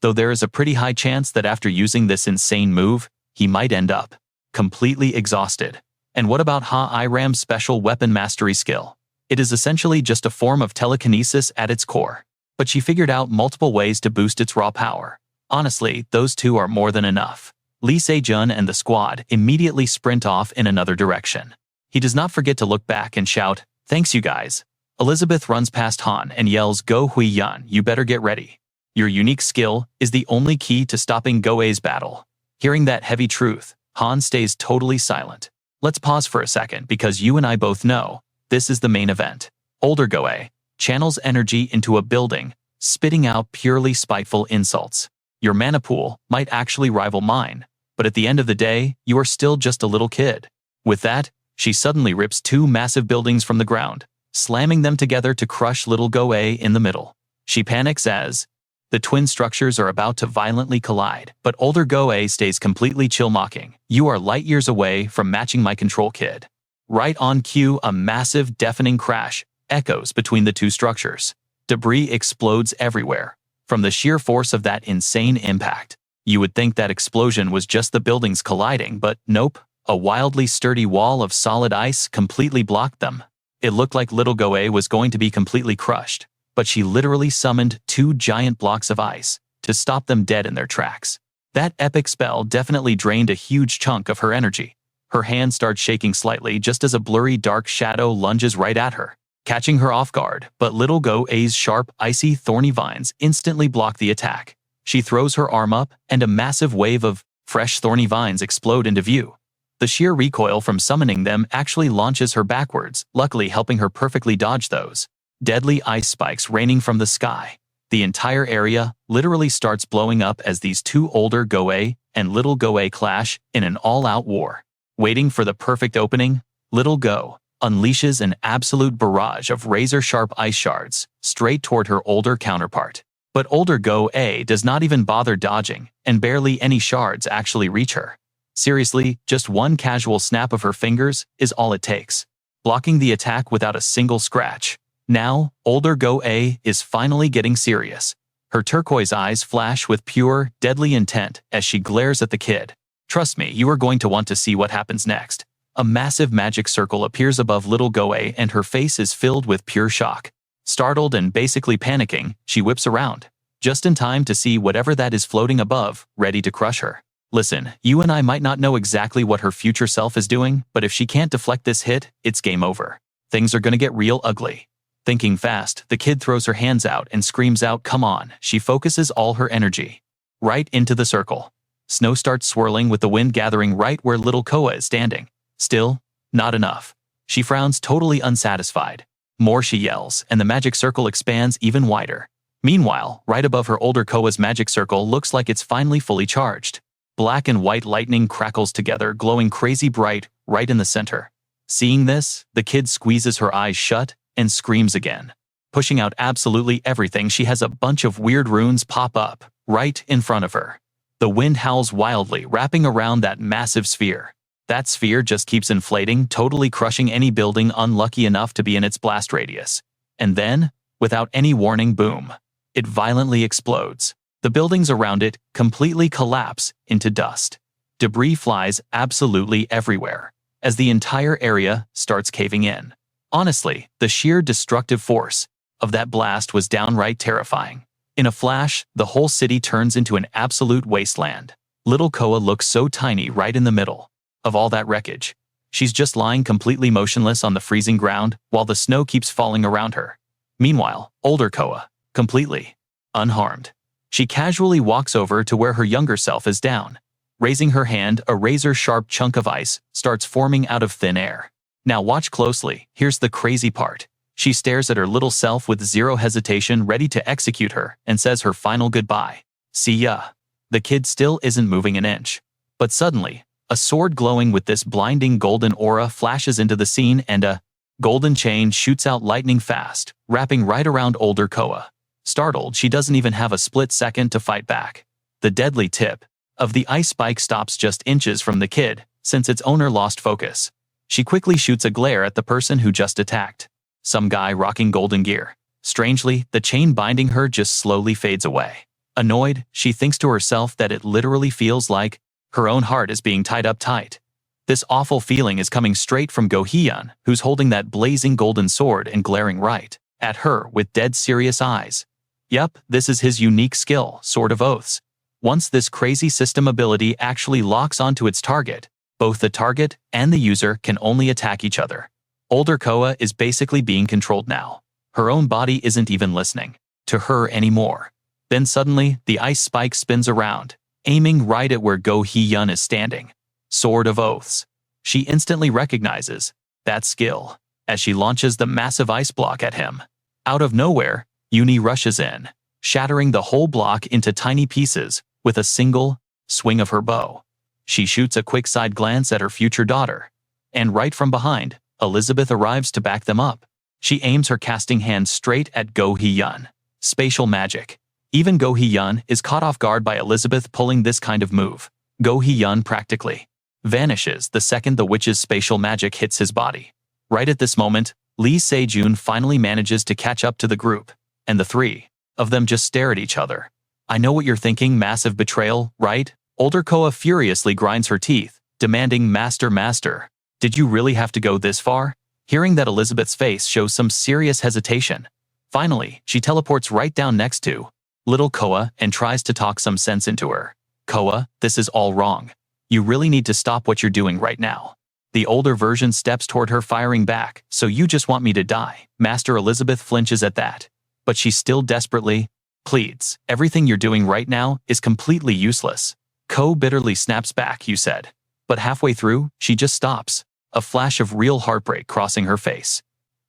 Though there is a pretty high chance that after using this insane move, he might end up completely exhausted. And what about Ha-I-Ram's special weapon mastery skill? It is essentially just a form of telekinesis at its core, but she figured out multiple ways to boost its raw power. Honestly, those two are more than enough. Lee Se-jun and the squad immediately sprint off in another direction. He does not forget to look back and shout, "Thanks, you guys." Elizabeth runs past Han and yells, "Go Hui-yun, you better get ready. Your unique skill is the only key to stopping Goa's battle." Hearing that heavy truth, Han stays totally silent. Let's pause for a second, because you and I both know this is the main event. Older Goa channels energy into a building, spitting out purely spiteful insults. Your mana pool might actually rival mine, but at the end of the day, you are still just a little kid. With that, she suddenly rips two massive buildings from the ground, slamming them together to crush little Goa in the middle. She panics as the twin structures are about to violently collide, but older Goa stays completely chill, mocking, "You are light years away from matching my control, kid." Right on cue, a massive, deafening crash echoes between the two structures. Debris explodes everywhere from the sheer force of that insane impact. You would think that explosion was just the buildings colliding, but nope. A wildly sturdy wall of solid ice completely blocked them. It looked like little Goa was going to be completely crushed, but she literally summoned two giant blocks of ice to stop them dead in their tracks. That epic spell definitely drained a huge chunk of her energy. Her hand starts shaking slightly just as a blurry dark shadow lunges right at her, catching her off guard, but little Goa's sharp, icy, thorny vines instantly block the attack. She throws her arm up, and a massive wave of Fresh thorny vines explode into view. The sheer recoil from summoning them actually launches her backwards, luckily helping her perfectly dodge those deadly ice spikes raining from the sky. The entire area literally starts blowing up as these two older Goa and little Goa clash in an all-out war. Waiting for the perfect opening, little Go unleashes an absolute barrage of razor-sharp ice shards straight toward her older counterpart. But older Goa does not even bother dodging, and barely any shards actually reach her. Seriously, just one casual snap of her fingers is all it takes, blocking the attack without a single scratch. Now, older Goa is finally getting serious. Her turquoise eyes flash with pure, deadly intent as she glares at the kid. Trust me, you are going to want to see what happens next. A massive magic circle appears above little Goa and her face is filled with pure shock. Startled and basically panicking, she whips around, just in time to see whatever that is floating above, ready to crush her. Listen, you and I might not know exactly what her future self is doing, but if she can't deflect this hit, it's game over. Things are gonna get real ugly. Thinking fast, the kid throws her hands out and screams out, "Come on!" She focuses all her energy right into the circle. Snow starts swirling with the wind gathering right where little Koa is standing. Still, not enough. She frowns, totally unsatisfied. More she yells, and the magic circle expands even wider. Meanwhile, right above her older Koa's magic circle looks like it's finally fully charged. Black and white lightning crackles together, glowing crazy bright right in the center. Seeing this, the kid squeezes her eyes shut and screams again. Pushing out absolutely everything, she has a bunch of weird runes pop up right in front of her. The wind howls wildly, wrapping around that massive sphere. That sphere just keeps inflating, totally crushing any building unlucky enough to be in its blast radius. And then, without any warning, boom, it violently explodes. The buildings around it completely collapse into dust. Debris flies absolutely everywhere as the entire area starts caving in. Honestly, the sheer destructive force of that blast was downright terrifying. In a flash, the whole city turns into an absolute wasteland. Little Koa looks so tiny right in the middle of all that wreckage. She's just lying completely motionless on the freezing ground while the snow keeps falling around her. Meanwhile, older Koa, completely unharmed. She casually walks over to where her younger self is down. Raising her hand, a razor-sharp chunk of ice starts forming out of thin air. Now watch closely, here's the crazy part. She stares at her little self with zero hesitation, ready to execute her, and says her final goodbye. See ya. The kid still isn't moving an inch. But suddenly, a sword glowing with this blinding golden aura flashes into the scene and a golden chain shoots out lightning fast, wrapping right around older Koa. Startled, she doesn't even have a split second to fight back. The deadly tip of the ice spike stops just inches from the kid, since its owner lost focus. She quickly shoots a glare at the person who just attacked. Some guy rocking golden gear. Strangely, the chain binding her just slowly fades away. Annoyed, she thinks to herself that it literally feels like her own heart is being tied up tight. This awful feeling is coming straight from Go Hyun, who's holding that blazing golden sword and glaring right at her with dead serious eyes. Yep, this is his unique skill, Sword of Oaths. Once this crazy system ability actually locks onto its target, both the target and the user can only attack each other. Older Koa is basically being controlled now. Her own body isn't even listening to her anymore. Then suddenly, the ice spike spins around, aiming right at where Go Hyun is standing. Sword of Oaths. She instantly recognizes that skill as she launches the massive ice block at him. Out of nowhere, Uni rushes in, shattering the whole block into tiny pieces with a single swing of her bow. She shoots a quick side glance at her future daughter, and right from behind, Elizabeth arrives to back them up. She aims her casting hand straight at Go Hyun. Spatial magic. Even Go Hyun is caught off guard by Elizabeth pulling this kind of move. Go Hyun practically vanishes the second the witch's spatial magic hits his body. Right at this moment, Lee Se-jun finally manages to catch up to the group, and the three of them just stare at each other. I know what you're thinking, massive betrayal, right? Older Koa furiously grinds her teeth, demanding, Master, did you really have to go this far? Hearing that, Elizabeth's face shows some serious hesitation. Finally, she teleports right down next to little Koa and tries to talk some sense into her. Koa, this is all wrong. You really need to stop what you're doing right now. The older version steps toward her, firing back. So you just want me to die? Master Elizabeth flinches at that, but she still desperately pleads. Everything you're doing right now is completely useless. Ko bitterly snaps back, you said. But halfway through, she just stops. A flash of real heartbreak crossing her face.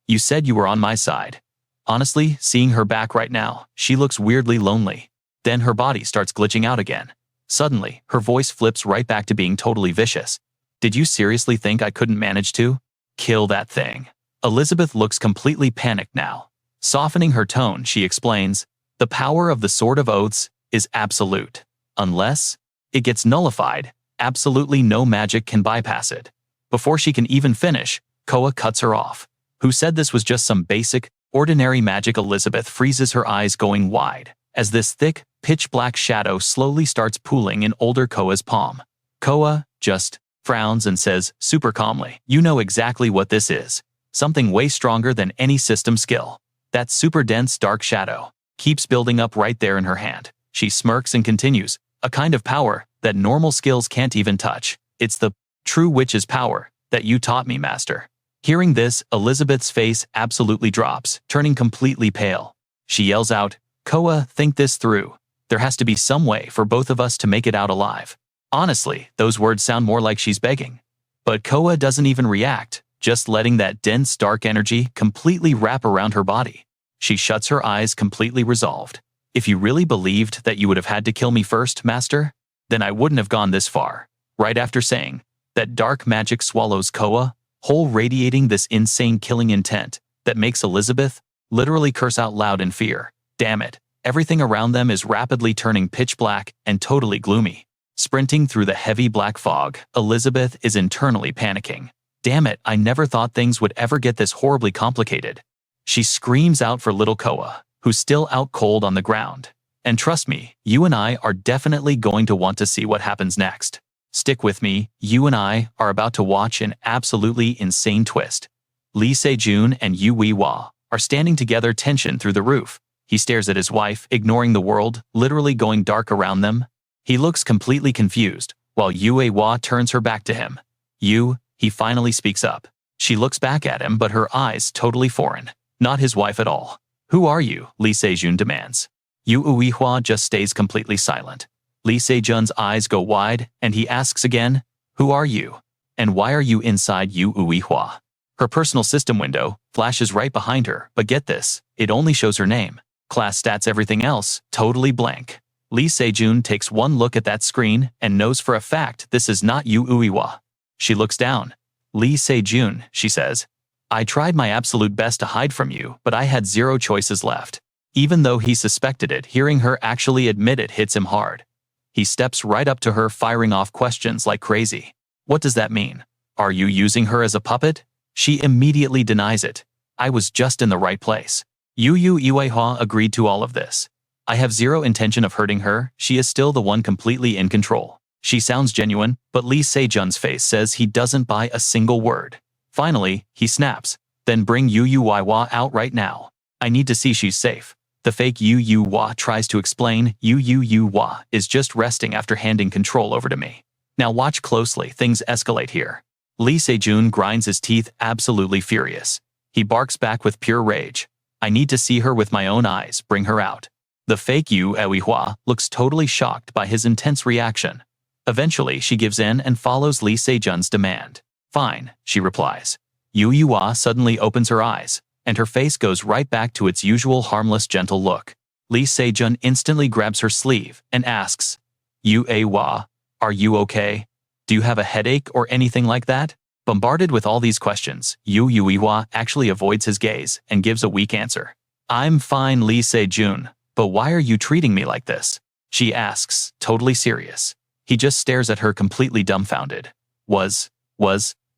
You said you were on my side. Honestly, seeing her back right now, she looks weirdly lonely. Then her body starts glitching out again. Suddenly, her voice flips right back to being totally vicious. Did you seriously think I couldn't manage to? Kill that thing. Elizabeth looks completely panicked now. Softening her tone, she explains, the power of the Sword of Oaths is absolute. Unless it gets nullified, absolutely no magic can bypass it. Before she can even finish, Koa cuts her off. Who said this was just some basic, ordinary magic? Elizabeth freezes her eyes going wide, as this thick, pitch-black shadow slowly starts pooling in older Koa's palm. Koa just frowns and says, super calmly, you know exactly what this is. Something way stronger than any system skill. That super dense dark shadow keeps building up right there in her hand. She smirks and continues, a kind of power that normal skills can't even touch. It's the true witch's power that you taught me, master. Hearing this, Elizabeth's face absolutely drops, turning completely pale. She yells out, Koa, think this through. There has to be some way for both of us to make it out alive. Honestly, those words sound more like she's begging. But Koa doesn't even react, just letting that dense dark energy completely wrap around her body. She shuts her eyes, completely resolved. If you really believed that you would have had to kill me first, master, then I wouldn't have gone this far. Right after saying that, dark magic swallows Koa, whole, radiating this insane killing intent that makes Elizabeth literally curse out loud in fear. Damn it, everything around them is rapidly turning pitch black and totally gloomy. Sprinting through the heavy black fog, Elizabeth is internally panicking. Damn it, I never thought things would ever get this horribly complicated. She screams out for little Koa, who's still out cold on the ground. And trust me, you and I are definitely going to want to see what happens next. Stick with me, you and I are about to watch an absolutely insane twist. Lee Se-jun and Yu Wei-hwa are standing together, tension through the roof. He stares at his wife, ignoring the world, literally going dark around them. He looks completely confused, while Yu Wei-hwa turns her back to him. He finally speaks up. She looks back at him, but her eyes totally foreign. Not his wife at all. Who are you? Lee Se-jun demands. Yu Wei-hwa just stays completely silent. Lee Se-jun's eyes go wide, and he asks again, who are you? And why are you inside Yu Wei-hwa? Her personal system window flashes right behind her, but get this, it only shows her name. Class stats, everything else, totally blank. Lee Se-jun takes one look at that screen and knows for a fact this is not Yu Wei-hwa. She looks down. Lee Se-jun, she says, I tried my absolute best to hide from you, but I had zero choices left. Even though he suspected it, hearing her actually admit it hits him hard. He steps right up to her, firing off questions like crazy. What does that mean? Are you using her as a puppet? She immediately denies it. I was just in the right place. Yu Wei-hwa agreed to all of this. I have zero intention of hurting her, she is still the one completely in control. She sounds genuine, but Lee Se-jun's face says he doesn't buy a single word. Finally, he snaps. Then bring Yu Wei-hwa out right now. I need to see she's safe. The fake Yu Wei-hwa tries to explain. Yu Wei-hwa is just resting after handing control over to me. Now watch closely, things escalate here. Lee Se-jun grinds his teeth, absolutely furious. He barks back with pure rage. I need to see her with my own eyes, bring her out. The fake Yu Wei-hwa looks totally shocked by his intense reaction. Eventually, she gives in and follows Lee Se-jun's demand. Fine, she replies. Yu Wei-hwa suddenly opens her eyes, and her face goes right back to its usual harmless, gentle look. Lee Se-jun instantly grabs her sleeve and asks, Yu Wei-hwa, are you okay? Do you have a headache or anything like that? Bombarded with all these questions, Yu Wei-hwa actually avoids his gaze and gives a weak answer. I'm fine, Lee Se-jun, but why are you treating me like this? She asks, totally serious. He just stares at her, completely dumbfounded. Was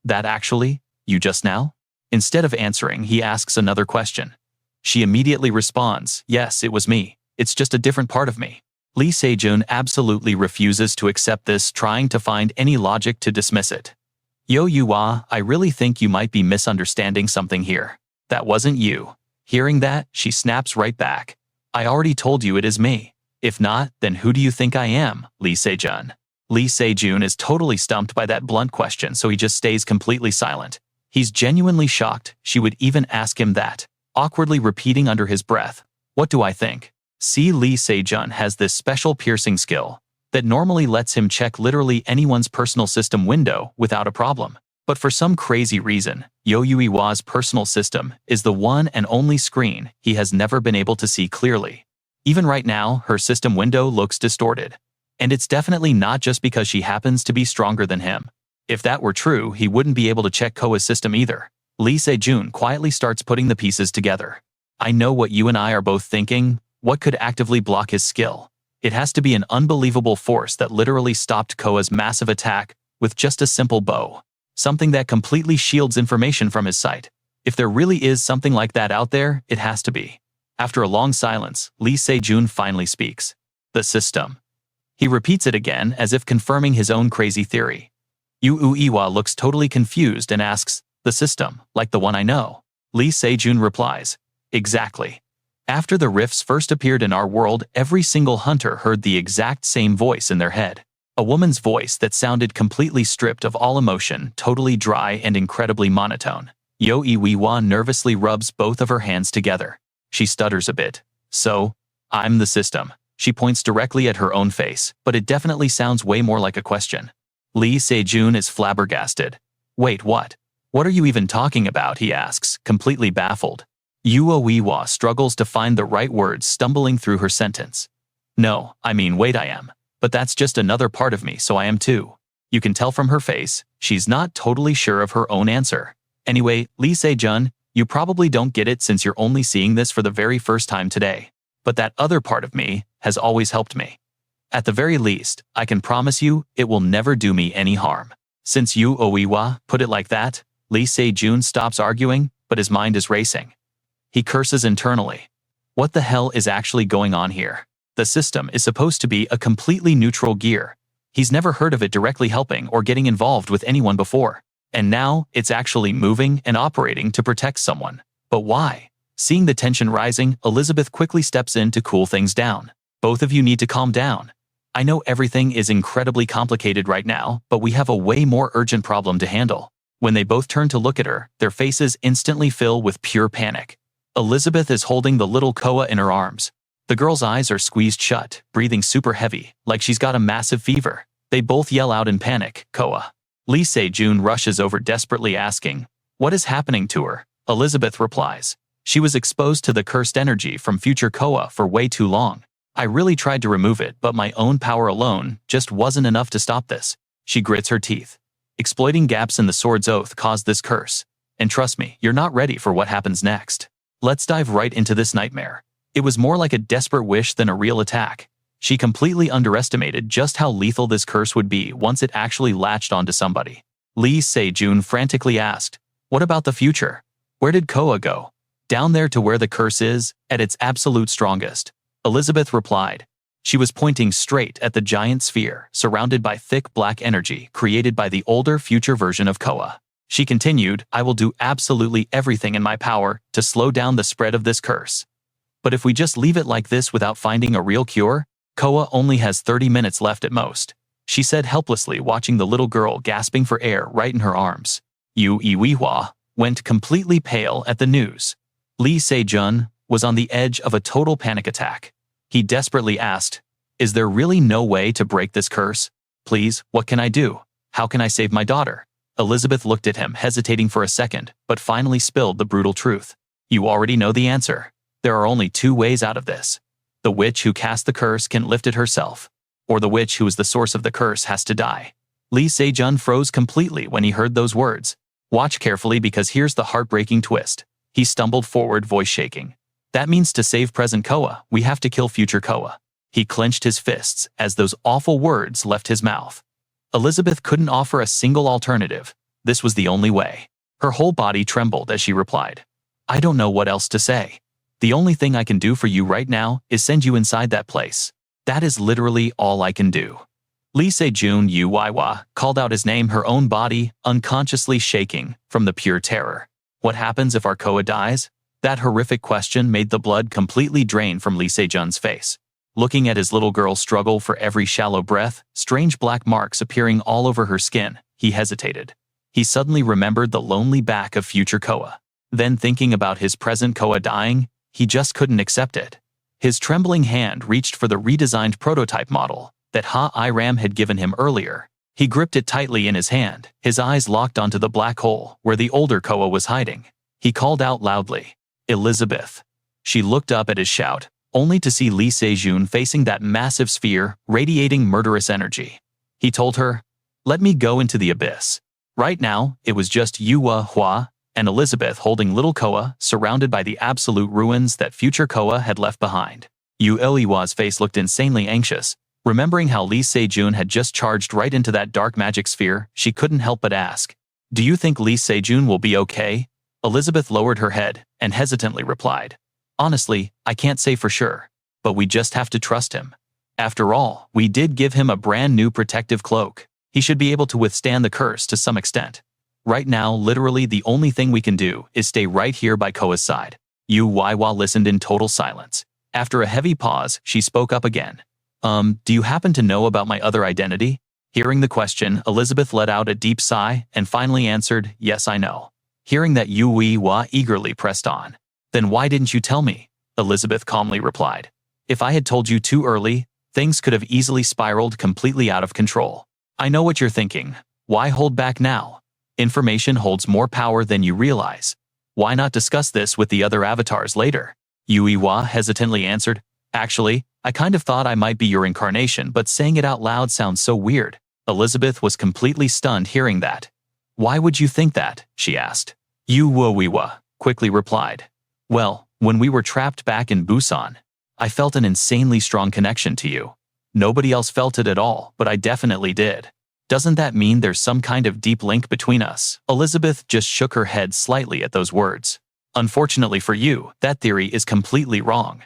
that actually you just now? Instead of answering, he asks another question. She immediately responds, yes, it was me. It's just a different part of me. Lee Se-jun absolutely refuses to accept this, trying to find any logic to dismiss it. Yo Wei-hwa, I really think you might be misunderstanding something here. That wasn't you. Hearing that, she snaps right back. I already told you it is me. If not, then who do you think I am, Lee Se-jun? Lee Se-jun is totally stumped by that blunt question, so he just stays completely silent. He's genuinely shocked she would even ask him that, awkwardly repeating under his breath, what do I think? See, Lee Se-jun has this special piercing skill that normally lets him check literally anyone's personal system window without a problem. But for some crazy reason, Yo Yuiwa's personal system is the one and only screen he has never been able to see clearly. Even right now, her system window looks distorted. And it's definitely not just because she happens to be stronger than him. If that were true, he wouldn't be able to check Koa's system either. Lee Se-jun quietly starts putting the pieces together. I know what you and I are both thinking. What could actively block his skill? It has to be an unbelievable force that literally stopped Koa's massive attack with just a simple bow. Something that completely shields information from his sight. If there really is something like that out there, it has to be. After a long silence, Lee Se-jun finally speaks. The system. He repeats it again as if confirming his own crazy theory. Yu Uiwa looks totally confused and asks, the system, like the one I know? Lee Se-jun replies, exactly. After the rifts first appeared in our world, every single hunter heard the exact same voice in their head. A woman's voice that sounded completely stripped of all emotion, totally dry and incredibly monotone. Yo Iwiwa nervously rubs both of her hands together. She stutters a bit. So, I'm the system. She points directly at her own face, but it definitely sounds way more like a question. Lee Se-jun is flabbergasted. Wait, what? What are you even talking about? He asks, completely baffled. Yu Uiwa struggles to find the right words, stumbling through her sentence. No, I mean wait, I am. But that's just another part of me, so I am too. You can tell from her face, she's not totally sure of her own answer. Anyway, Lee Se-jun, you probably don't get it since you're only seeing this for the very first time today. But that other part of me has always helped me. At the very least, I can promise you, it will never do me any harm. Since Yu Uiwa put it like that, Lee Se-jun stops arguing, but his mind is racing. He curses internally. What the hell is actually going on here? The system is supposed to be a completely neutral gear. He's never heard of it directly helping or getting involved with anyone before. And now, it's actually moving and operating to protect someone. But why? Seeing the tension rising, Elizabeth quickly steps in to cool things down. Both of you need to calm down. I know everything is incredibly complicated right now, but we have a way more urgent problem to handle. When they both turn to look at her, their faces instantly fill with pure panic. Elizabeth is holding the little Koa in her arms. The girl's eyes are squeezed shut, breathing super heavy, like she's got a massive fever. They both yell out in panic, Koa. Lee Se-jun rushes over desperately asking, what is happening to her? Elizabeth replies, she was exposed to the cursed energy from future Koa for way too long. I really tried to remove it, but my own power alone just wasn't enough to stop this. She grits her teeth. Exploiting gaps in the sword's oath caused this curse. And trust me, you're not ready for what happens next. Let's dive right into this nightmare. It was more like a desperate wish than a real attack. She completely underestimated just how lethal this curse would be once it actually latched onto somebody. Lee Se-jun frantically asked, what about the future? Where did Koa go? Down there to where the curse is, at its absolute strongest. Elizabeth replied. She was pointing straight at the giant sphere, surrounded by thick black energy created by the older future version of Koa. She continued, I will do absolutely everything in my power to slow down the spread of this curse. But if we just leave it like this without finding a real cure, Koa only has 30 minutes left at most, she said helplessly, watching the little girl gasping for air right in her arms. Yu Uiwa went completely pale at the news. Lee Se-jun was on the edge of a total panic attack. He desperately asked, is there really no way to break this curse? Please, what can I do? How can I save my daughter? Elizabeth looked at him, hesitating for a second, but finally spilled the brutal truth. You already know the answer. There are only two ways out of this. The witch who cast the curse can lift it herself, or the witch who is the source of the curse has to die. Lee Se-jun froze completely when he heard those words. Watch carefully because here's the heartbreaking twist. He stumbled forward, voice shaking. That means to save present Koa, we have to kill future Koa. He clenched his fists as those awful words left his mouth. Elizabeth couldn't offer a single alternative. This was the only way. Her whole body trembled as she replied, I don't know what else to say. The only thing I can do for you right now is send you inside that place. That is literally all I can do. Lee Se-jun Uiwa called out his name, her own body unconsciously shaking from the pure terror. What happens if our Koa dies? That horrific question made the blood completely drain from Lee Se-jun's face. Looking at his little girl struggle for every shallow breath, strange black marks appearing all over her skin, he hesitated. He suddenly remembered the lonely back of future Koa. Then thinking about his present Koa dying, he just couldn't accept it. His trembling hand reached for the redesigned prototype model, that Ha-I-Ram had given him earlier. He gripped it tightly in his hand, his eyes locked onto the black hole where the older Coa was hiding. He called out loudly, "Elizabeth." She looked up at his shout, only to see Lee Se-jun facing that massive sphere, radiating murderous energy. He told her, "Let me go into the abyss." Right now, it was just Hua and Elizabeth holding little Coa, surrounded by the absolute ruins that future Coa had left behind. Hua's face looked insanely anxious. Remembering how Lee Se-jun had just charged right into that dark magic sphere, she couldn't help but ask, "Do you think Lee Se-jun will be okay?" Elizabeth lowered her head and hesitantly replied, "Honestly, I can't say for sure, but we just have to trust him. After all, we did give him a brand new protective cloak. He should be able to withstand the curse to some extent. Right now, literally the only thing we can do is stay right here by Koa's side." Hua listened in total silence. After a heavy pause, she spoke up again. Do you happen to know about my other identity?" Hearing the question, Elizabeth let out a deep sigh and finally answered, "Yes, I know." Hearing that, Hua eagerly pressed on. "Then why didn't you tell me?" Elizabeth calmly replied. "If I had told you too early, things could have easily spiraled completely out of control. I know what you're thinking. Why hold back now? Information holds more power than you realize. Why not discuss this with the other avatars later?" Hua hesitantly answered, "Actually, I kind of thought I might be your incarnation, but saying it out loud sounds so weird." Elizabeth was completely stunned hearing that. "Why would you think that?" she asked. Hua quickly replied, "Well, when we were trapped back in Busan, I felt an insanely strong connection to you. Nobody else felt it at all, but I definitely did. Doesn't that mean there's some kind of deep link between us?" Elizabeth just shook her head slightly at those words. "Unfortunately for you, that theory is completely wrong.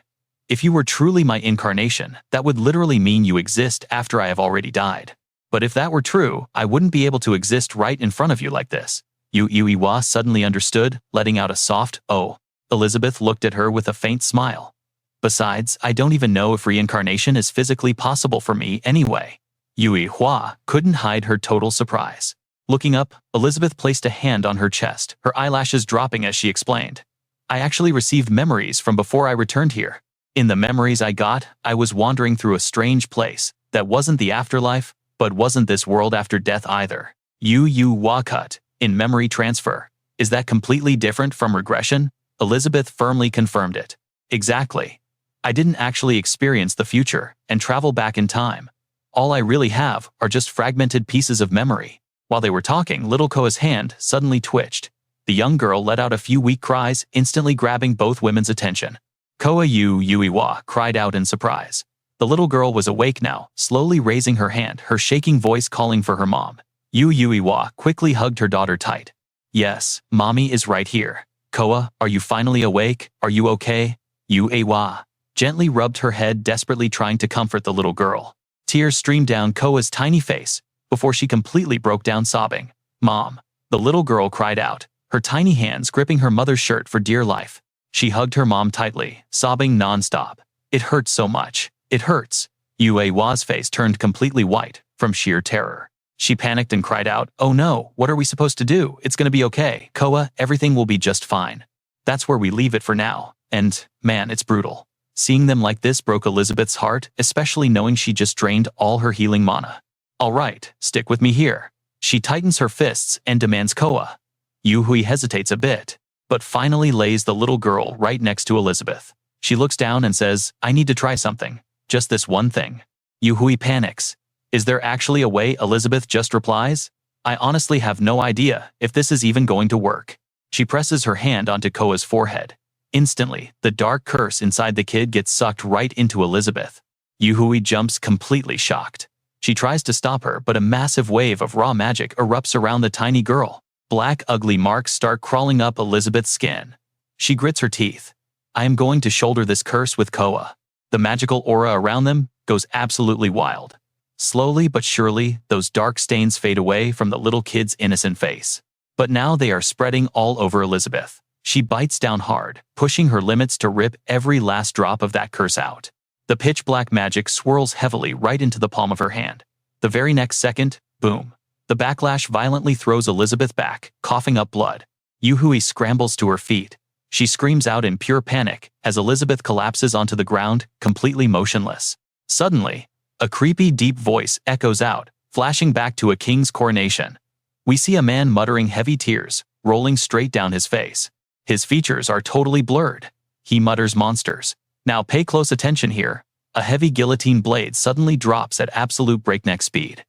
If you were truly my incarnation, that would literally mean you exist after I have already died. But if that were true, I wouldn't be able to exist right in front of you like this." Hua suddenly understood, letting out a soft, "Oh." Elizabeth looked at her with a faint smile. "Besides, I don't even know if reincarnation is physically possible for me anyway." Hua couldn't hide her total surprise. Looking up, Elizabeth placed a hand on her chest, her eyelashes dropping as she explained, "I actually received memories from before I returned here. In the memories I got, I was wandering through a strange place that wasn't the afterlife, but wasn't this world after death either." Hua cut, "In memory transfer. Is that completely different from regression?" Elizabeth firmly confirmed it. "Exactly. I didn't actually experience the future and travel back in time. All I really have are just fragmented pieces of memory." While they were talking, little Koa's hand suddenly twitched. The young girl let out a few weak cries, instantly grabbing both women's attention. Koa Hua cried out in surprise. The little girl was awake now, slowly raising her hand, her shaking voice calling for her mom. Hua quickly hugged her daughter tight. "Yes, mommy is right here. Koa, are you finally awake? Are you okay?" Hua gently rubbed her head, desperately trying to comfort the little girl. Tears streamed down Koa's tiny face before she completely broke down sobbing. "Mom." The little girl cried out, her tiny hands gripping her mother's shirt for dear life. She hugged her mom tightly, sobbing nonstop. "It hurts so much. It hurts." Hua's face turned completely white from sheer terror. She panicked and cried out, "Oh no, what are we supposed to do? It's gonna be okay. Koa, everything will be just fine." That's where we leave it for now. And, man, it's brutal. Seeing them like this broke Elizabeth's heart, especially knowing she just drained all her healing mana. "All right, stick with me here." She tightens her fists and demands Koa. Hui hesitates a bit, but finally lays the little girl right next to Elizabeth. She looks down and says, "I need to try something. Just this one thing." Hui panics. "Is there actually a way?" Elizabeth just replies, "I honestly have no idea if this is even going to work." She presses her hand onto Koa's forehead. Instantly, the dark curse inside the kid gets sucked right into Elizabeth. Hui jumps completely shocked. She tries to stop her, but a massive wave of raw magic erupts around the tiny girl. Black, ugly marks start crawling up Elizabeth's skin. She grits her teeth. "I am going to shoulder this curse with Koa." The magical aura around them goes absolutely wild. Slowly but surely, those dark stains fade away from the little kid's innocent face. But now they are spreading all over Elizabeth. She bites down hard, pushing her limits to rip every last drop of that curse out. The pitch-black magic swirls heavily right into the palm of her hand. The very next second, boom. The backlash violently throws Elizabeth back, coughing up blood. Hui scrambles to her feet. She screams out in pure panic as Elizabeth collapses onto the ground, completely motionless. Suddenly, A creepy, deep voice echoes out, flashing back to a king's coronation. We see a man muttering heavy tears, rolling straight down his face. His features are totally blurred. He mutters monsters. Now pay close attention here. A heavy guillotine blade suddenly drops at absolute breakneck speed.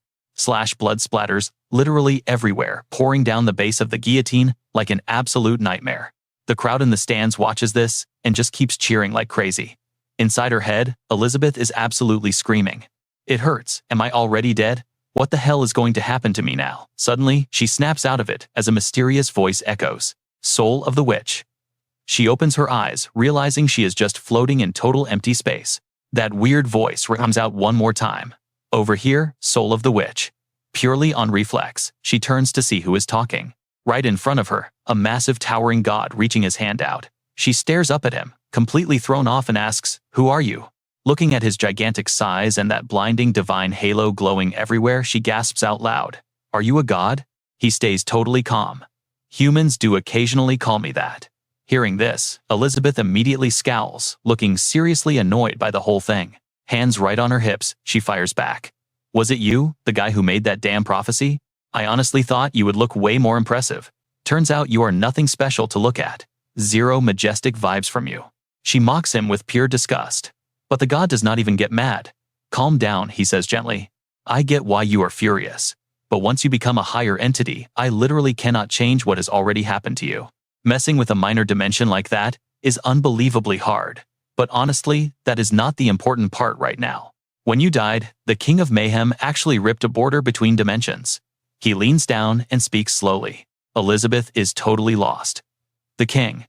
Blood splatters literally everywhere, pouring down the base of the guillotine like an absolute nightmare. The crowd in the stands watches this and just keeps cheering like crazy. Inside her head, Elizabeth is absolutely screaming. It hurts. Am I already dead? What the hell is going to happen to me now? Suddenly, she snaps out of it as a mysterious voice echoes. Soul of the witch. She opens her eyes, realizing she is just floating in total empty space. That weird voice comes out one more time. Over here, soul of the witch. Purely on reflex, she turns to see who is talking. Right in front of her, a massive towering god reaching his hand out. She stares up at him, completely thrown off, and asks, "Who are you?" Looking at his gigantic size and that blinding divine halo glowing everywhere, she gasps out loud, "Are you a god?" He stays totally calm. "Humans do occasionally call me that." Hearing this, Elizabeth immediately scowls, looking seriously annoyed by the whole thing. Hands right on her hips, she fires back. "Was it you, the guy who made that damn prophecy? I honestly thought you would look way more impressive. Turns out you are nothing special to look at. Zero majestic vibes from you." She mocks him with pure disgust. But the god does not even get mad. "Calm down," he says gently. "I get why you are furious. But once you become a higher entity, I literally cannot change what has already happened to you. Messing with a minor dimension like that is unbelievably hard. But honestly, that is not the important part right now. When you died, the King of Mayhem actually ripped a border between dimensions." He leans down and speaks slowly. Elizabeth is totally lost. "The king."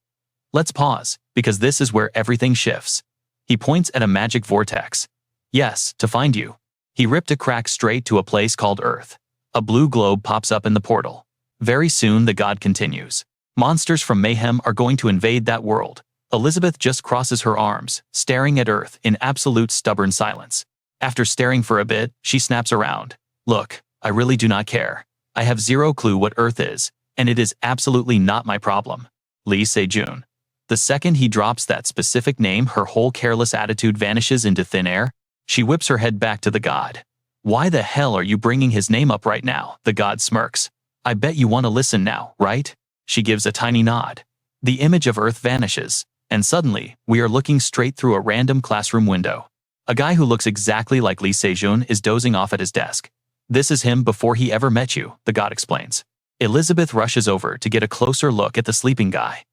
Let's pause, because this is where everything shifts. He points at a magic vortex. "Yes, to find you." He ripped a crack straight to a place called Earth. A blue globe pops up in the portal. Very soon the god continues. "Monsters from Mayhem are going to invade that world." Elizabeth just crosses her arms, staring at Earth in absolute stubborn silence. After staring for a bit, she snaps around. "Look, I really do not care. I have zero clue what Earth is, and it is absolutely not my problem." Lee Se-jun. The second he drops that specific name, her whole careless attitude vanishes into thin air. She whips her head back to the god. "Why the hell are you bringing his name up right now?" The god smirks. "I bet you want to listen now, right?" She gives a tiny nod. The image of Earth vanishes, and suddenly, we are looking straight through a random classroom window. A guy who looks exactly like Lee Se-jun is dozing off at his desk. "This is him before he ever met you," the god explains. Elizabeth rushes over to get a closer look at the sleeping guy.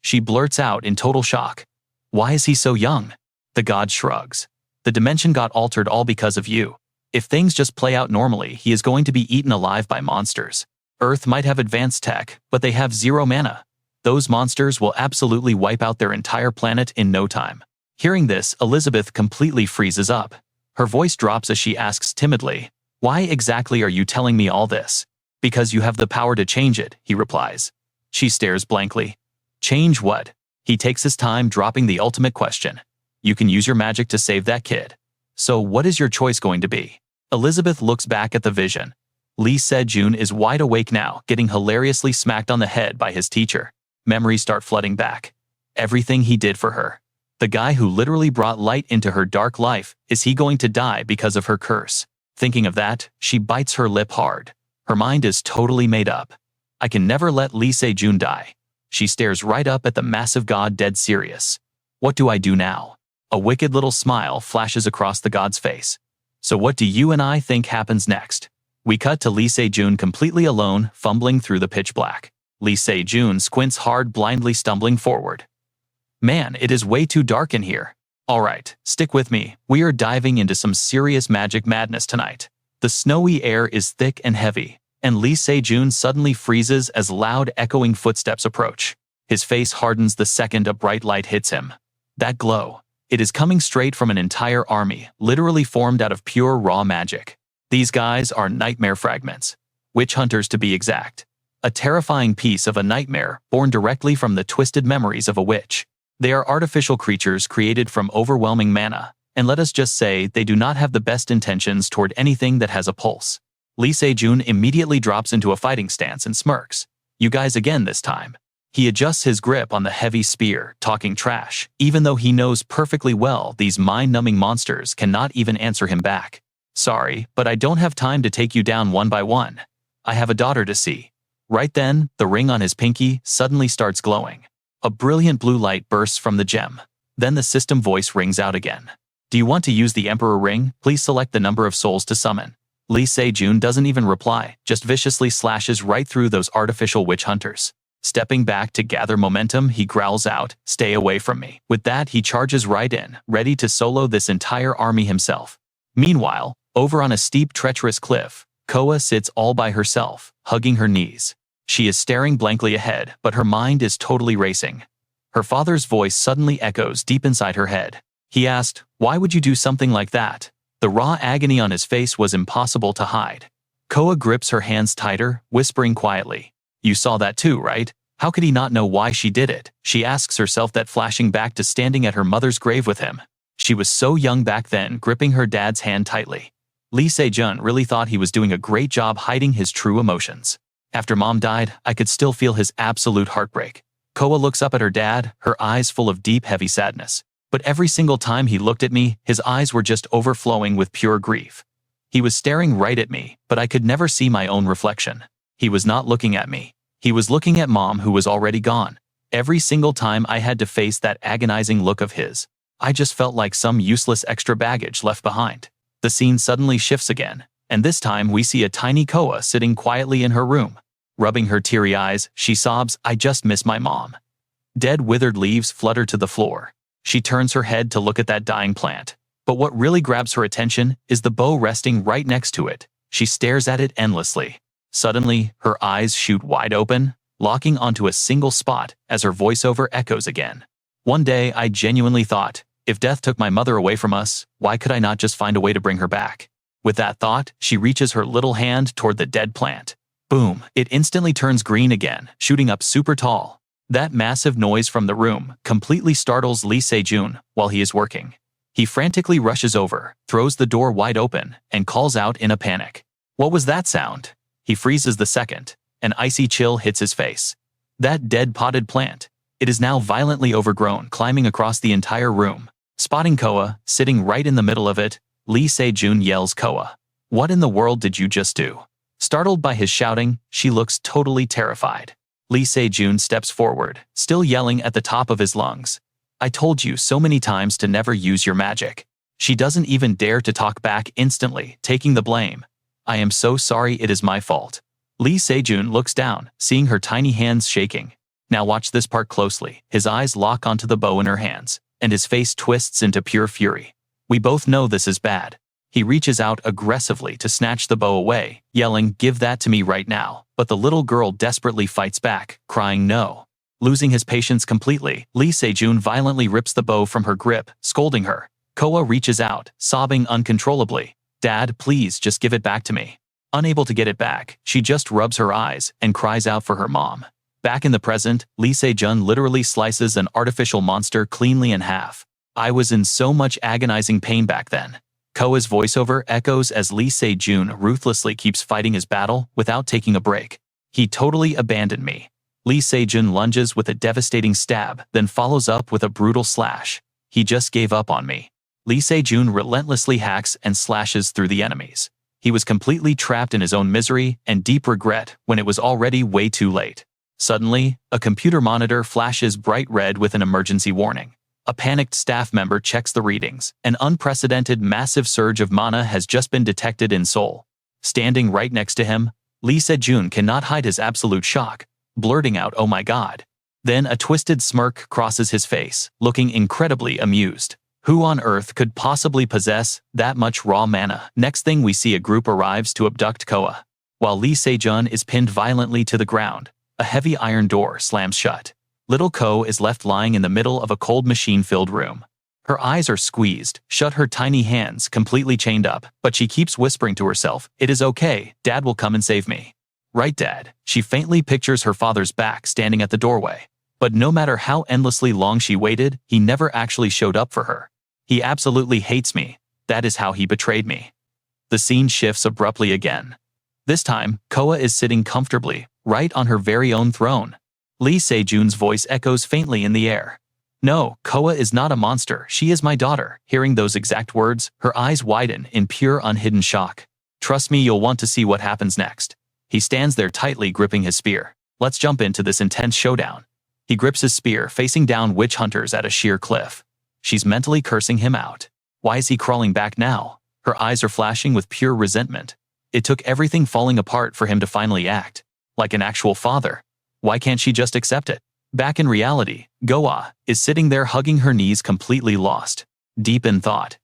She blurts out in total shock, "Why is he so young?" The god shrugs. "The dimension got altered all because of you. If things just play out normally, he is going to be eaten alive by monsters. Earth might have advanced tech, but they have zero mana. Those monsters will absolutely wipe out their entire planet in no time." Hearing this, Elizabeth completely freezes up. Her voice drops as she asks timidly, "Why exactly are you telling me all this?" "Because you have the power to change it," he replies. She stares blankly. "Change what?" He takes his time, dropping the ultimate question. "You can use your magic to save that kid. So what is your choice going to be?" Elizabeth looks back at the vision. Lee Se-jun is wide awake now, getting hilariously smacked on the head by his teacher. Memories start flooding back. Everything he did for her. The guy who literally brought light into her dark life, is he going to die because of her curse? Thinking of that, she bites her lip hard. Her mind is totally made up. I can never let Lee Se-jun die. She stares right up at the massive god, dead serious. What do I do now? A wicked little smile flashes across the god's face. So what do you and I think happens next? We cut to Lee Se-jun completely alone, fumbling through the pitch black. Lee Se-jun squints hard, blindly stumbling forward. "Man, it is way too dark in here. Alright, stick with me. We are diving into some serious magic madness tonight." The snowy air is thick and heavy, and Lee Se-jun suddenly freezes as loud echoing footsteps approach. His face hardens the second a bright light hits him. That glow. It is coming straight from an entire army, literally formed out of pure raw magic. These guys are nightmare fragments. Witch hunters to be exact. A terrifying piece of a nightmare born directly from the twisted memories of a witch. They are artificial creatures created from overwhelming mana, and let us just say they do not have the best intentions toward anything that has a pulse. Lee Se-jun immediately drops into a fighting stance and smirks. "You guys again this time." He adjusts his grip on the heavy spear, talking trash, even though he knows perfectly well these mind-numbing monsters cannot even answer him back. Sorry, but I don't have time to take you down one by one. I have a daughter to see. Right then, the ring on his pinky suddenly starts glowing. A brilliant blue light bursts from the gem. Then the system voice rings out again. Do you want to use the Emperor ring? Please select the number of souls to summon. Lee Se-jun doesn't even reply, just viciously slashes right through those artificial witch hunters. Stepping back to gather momentum, he growls out, "Stay away from me." With that, he charges right in, ready to solo this entire army himself. Meanwhile, over on a steep, treacherous cliff, Coa sits all by herself, hugging her knees. She is staring blankly ahead, but her mind is totally racing. Her father's voice suddenly echoes deep inside her head. He asked, "Why would you do something like that?" The raw agony on his face was impossible to hide. Coa grips her hands tighter, whispering quietly, "You saw that too, right? How could he not know why she did it?" She asks herself that, flashing back to standing at her mother's grave with him. She was so young back then, gripping her dad's hand tightly. Lee Se-jun really thought he was doing a great job hiding his true emotions. After Mom died, I could still feel his absolute heartbreak. Coa looks up at her dad, her eyes full of deep, heavy sadness. But every single time he looked at me, his eyes were just overflowing with pure grief. He was staring right at me, but I could never see my own reflection. He was not looking at me. He was looking at Mom, who was already gone. Every single time I had to face that agonizing look of his, I just felt like some useless extra baggage left behind. The scene suddenly shifts again, and this time we see a tiny Coa sitting quietly in her room. Rubbing her teary eyes, she sobs, "I just miss my mom." Dead, withered leaves flutter to the floor. She turns her head to look at that dying plant. But what really grabs her attention is the bow resting right next to it. She stares at it endlessly. Suddenly, her eyes shoot wide open, locking onto a single spot as her voiceover echoes again. "One day I genuinely thought, if death took my mother away from us, why could I not just find a way to bring her back?" With that thought, she reaches her little hand toward the dead plant. Boom! It instantly turns green again, shooting up super tall. That massive noise from the room completely startles Lee Se-jun while he is working. He frantically rushes over, throws the door wide open, and calls out in a panic. "What was that sound?" He freezes the second. An icy chill hits his face. That dead potted plant. It is now violently overgrown, climbing across the entire room. Spotting Coa, sitting right in the middle of it, Lee Se-jun yells, "Coa, what in the world did you just do?" Startled by his shouting, she looks totally terrified. Lee Se-jun steps forward, still yelling at the top of his lungs. "I told you so many times to never use your magic." She doesn't even dare to talk back, instantly taking the blame. "I am so sorry, it is my fault." Lee Se-jun looks down, seeing her tiny hands shaking. Now watch this part closely. His eyes lock onto the bow in her hands, and his face twists into pure fury. We both know this is bad. He reaches out aggressively to snatch the bow away, yelling, "Give that to me right now." But the little girl desperately fights back, crying no. Losing his patience completely, Lee Se-jun violently rips the bow from her grip, scolding her. Coa reaches out, sobbing uncontrollably. "Dad, please just give it back to me." Unable to get it back, she just rubs her eyes and cries out for her mom. Back in the present, Lee Se-jun literally slices an artificial monster cleanly in half. "I was in so much agonizing pain back then." Coa's voiceover echoes as Lee Se-jun ruthlessly keeps fighting his battle without taking a break. "He totally abandoned me." Lee Se-jun lunges with a devastating stab, then follows up with a brutal slash. "He just gave up on me." Lee Se-jun relentlessly hacks and slashes through the enemies. He was completely trapped in his own misery and deep regret when it was already way too late. Suddenly, a computer monitor flashes bright red with an emergency warning. A panicked staff member checks the readings. An unprecedented massive surge of mana has just been detected in Seoul. Standing right next to him, Lee Se-jun cannot hide his absolute shock, blurting out, "Oh my god." Then a twisted smirk crosses his face, looking incredibly amused. Who on earth could possibly possess that much raw mana? Next thing we see, a group arrives to abduct Coa. While Lee Se-jun is pinned violently to the ground, a heavy iron door slams shut. Little Coa is left lying in the middle of a cold machine-filled room. Her eyes are squeezed shut, her tiny hands completely chained up, but she keeps whispering to herself, "It is okay, Dad will come and save me." Right, Dad? She faintly pictures her father's back standing at the doorway. But no matter how endlessly long she waited, he never actually showed up for her. He absolutely hates me. That is how he betrayed me. The scene shifts abruptly again. This time, Coa is sitting comfortably, right on her very own throne. Lee Se-jun's voice echoes faintly in the air. No, Koa is not a monster, she is my daughter. Hearing those exact words, her eyes widen in pure unhidden shock. Trust me, you'll want to see what happens next. He stands there tightly gripping his spear. Let's jump into this intense showdown. He grips his spear, facing down witch hunters at a sheer cliff. She's mentally cursing him out. Why is he crawling back now? Her eyes are flashing with pure resentment. It took everything falling apart for him to finally act. Like an actual father. Why can't she just accept it? Back in reality, Goa is sitting there hugging her knees, completely lost. Deep in thought.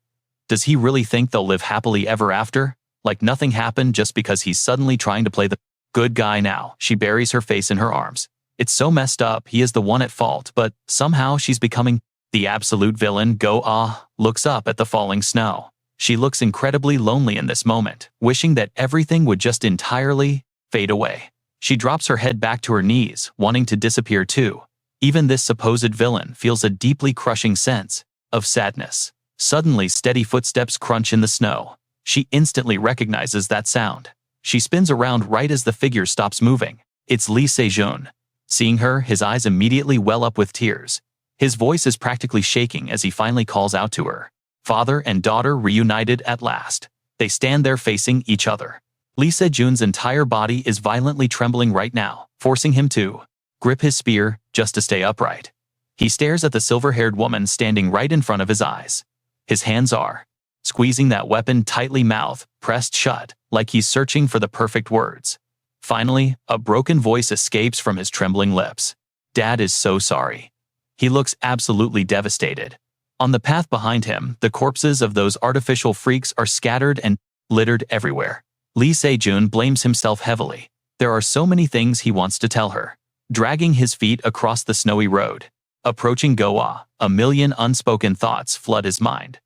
Does he really think they'll live happily ever after? Like nothing happened just because he's suddenly trying to play the good guy now. She buries her face in her arms. It's so messed up, he is the one at fault, but somehow she's becoming the absolute villain. Goa looks up at the falling snow. She looks incredibly lonely in this moment, wishing that everything would just entirely fade away. She drops her head back to her knees, wanting to disappear too. Even this supposed villain feels a deeply crushing sense of sadness. Suddenly, steady footsteps crunch in the snow. She instantly recognizes that sound. She spins around right as the figure stops moving. It's Lee Se-jun. Seeing her, his eyes immediately well up with tears. His voice is practically shaking as he finally calls out to her. Father and daughter reunited at last. They stand there facing each other. Lee Se-jun's entire body is violently trembling right now, forcing him to grip his spear just to stay upright. He stares at the silver-haired woman standing right in front of his eyes. His hands are squeezing that weapon tightly, mouth pressed shut, like he's searching for the perfect words. Finally, a broken voice escapes from his trembling lips. Dad is so sorry. He looks absolutely devastated. On the path behind him, the corpses of those artificial freaks are scattered and littered everywhere. Lee Se-jun blames himself heavily. There are so many things he wants to tell her. Dragging his feet across the snowy road. Approaching Goa, a million unspoken thoughts flood his mind.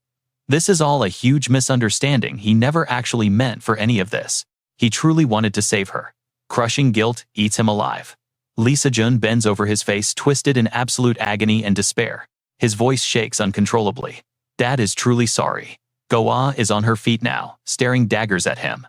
This is all a huge misunderstanding. He never actually meant for any of this. He truly wanted to save her. Crushing guilt eats him alive. Lee Se-jun bends over, his face twisted in absolute agony and despair. His voice shakes uncontrollably. Dad is truly sorry. Goa is on her feet now, staring daggers at him.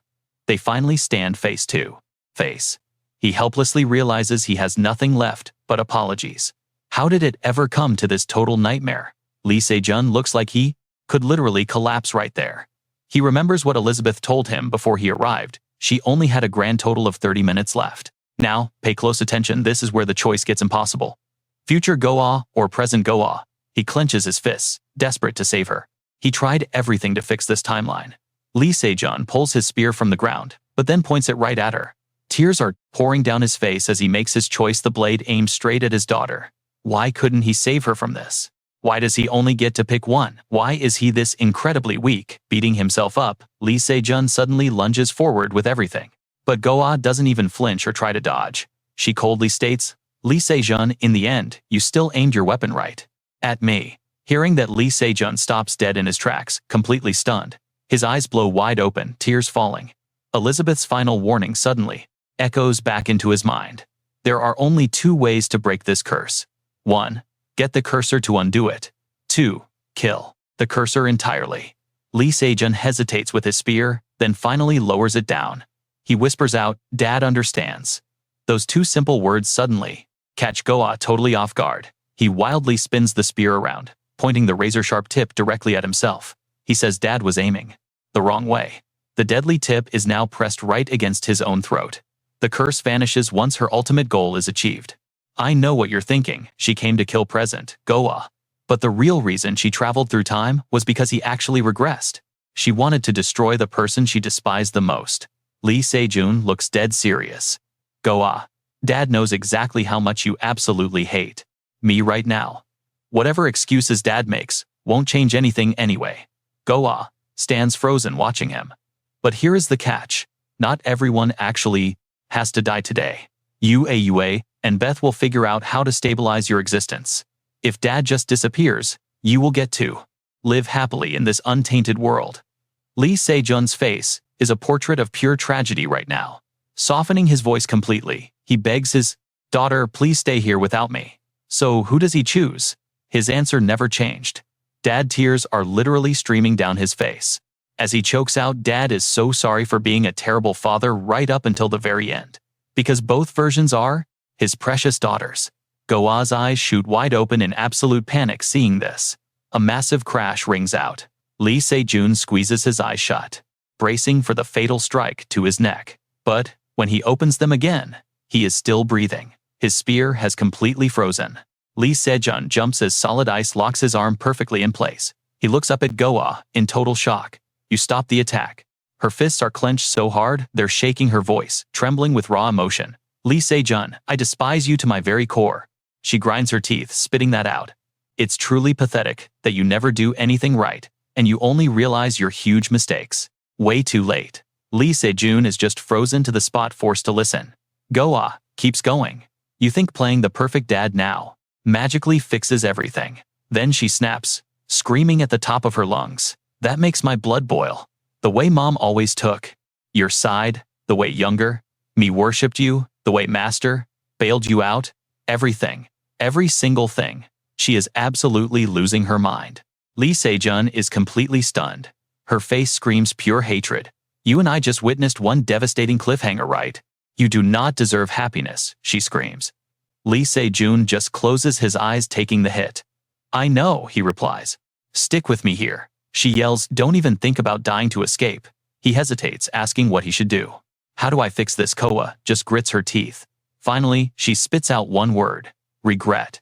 They finally stand face to face. He helplessly realizes he has nothing left but apologies. How did it ever come to this total nightmare? Lee Se-jun looks like he could literally collapse right there. He remembers what Elizabeth told him before he arrived. She only had a grand total of 30 minutes left. Now, pay close attention, this is where the choice gets impossible. Future Goa or present Goa. He clenches his fists, desperate to save her. He tried everything to fix this timeline. Lee Se-jun pulls his spear from the ground, but then points it right at her. Tears are pouring down his face as he makes his choice, the blade aimed straight at his daughter. Why couldn't he save her from this? Why does he only get to pick one? Why is he this incredibly weak? Beating himself up, Lee Se-jun suddenly lunges forward with everything. But Goa doesn't even flinch or try to dodge. She coldly states, Lee Se-jun, in the end, you still aimed your weapon right at me. Hearing that, Lee Se-jun stops dead in his tracks, completely stunned. His eyes blow wide open, tears falling. Elizabeth's final warning suddenly echoes back into his mind. There are only two ways to break this curse. 1. Get the cursor to undo it. 2. Kill the cursor entirely. Lee Se-jun hesitates with his spear, then finally lowers it down. He whispers out, Dad understands. Those two simple words suddenly catch Goa totally off guard. He wildly spins the spear around, pointing the razor-sharp tip directly at himself. He says Dad was aiming the wrong way. The deadly tip is now pressed right against his own throat. The curse vanishes once her ultimate goal is achieved. I know what you're thinking. She came to kill present Goa. But the real reason she traveled through time was because he actually regressed. She wanted to destroy the person she despised the most. Lee Se-jun looks dead serious. Goa, Dad knows exactly how much you absolutely hate me right now. Whatever excuses Dad makes won't change anything anyway. Goa stands frozen watching him. But here is the catch. Not everyone actually has to die today. Yue and Beth will figure out how to stabilize your existence. If Dad just disappears, you will get to live happily in this untainted world. Lee Se-jun's face is a portrait of pure tragedy right now. Softening his voice completely, he begs his daughter, please stay here without me. So who does he choose? His answer never changed. Dad, tears are literally streaming down his face. As he chokes out, Dad is so sorry for being a terrible father right up until the very end. Because both versions are his precious daughters. Goa's eyes shoot wide open in absolute panic seeing this. A massive crash rings out. Lee Se-jun squeezes his eyes shut, bracing for the fatal strike to his neck. But when he opens them again, he is still breathing. His spear has completely frozen. Lee Se-jun jumps as solid ice locks his arm perfectly in place. He looks up at Goa in total shock. You stopped the attack. Her fists are clenched so hard, they're shaking, her voice trembling with raw emotion. Lee Se-jun, I despise you to my very core. She grinds her teeth, spitting that out. It's truly pathetic that you never do anything right, and you only realize your huge mistakes way too late. Lee Se-jun is just frozen to the spot, forced to listen. Goa keeps going. You think playing the perfect dad now magically fixes everything. Then she snaps, screaming at the top of her lungs. That makes my blood boil. The way mom always took your side, the way younger me worshipped you, the way master bailed you out, everything, every single thing. She is absolutely losing her mind. Lee Se-jun is completely stunned. Her face screams pure hatred. You and I just witnessed one devastating cliffhanger, right? You do not deserve happiness, she screams. Lee Se-jun just closes his eyes, taking the hit. I know, he replies. Stick with me here. She yells, don't even think about dying to escape. He hesitates, asking what he should do. How do I fix this? Coa just grits her teeth. Finally, she spits out one word. Regret.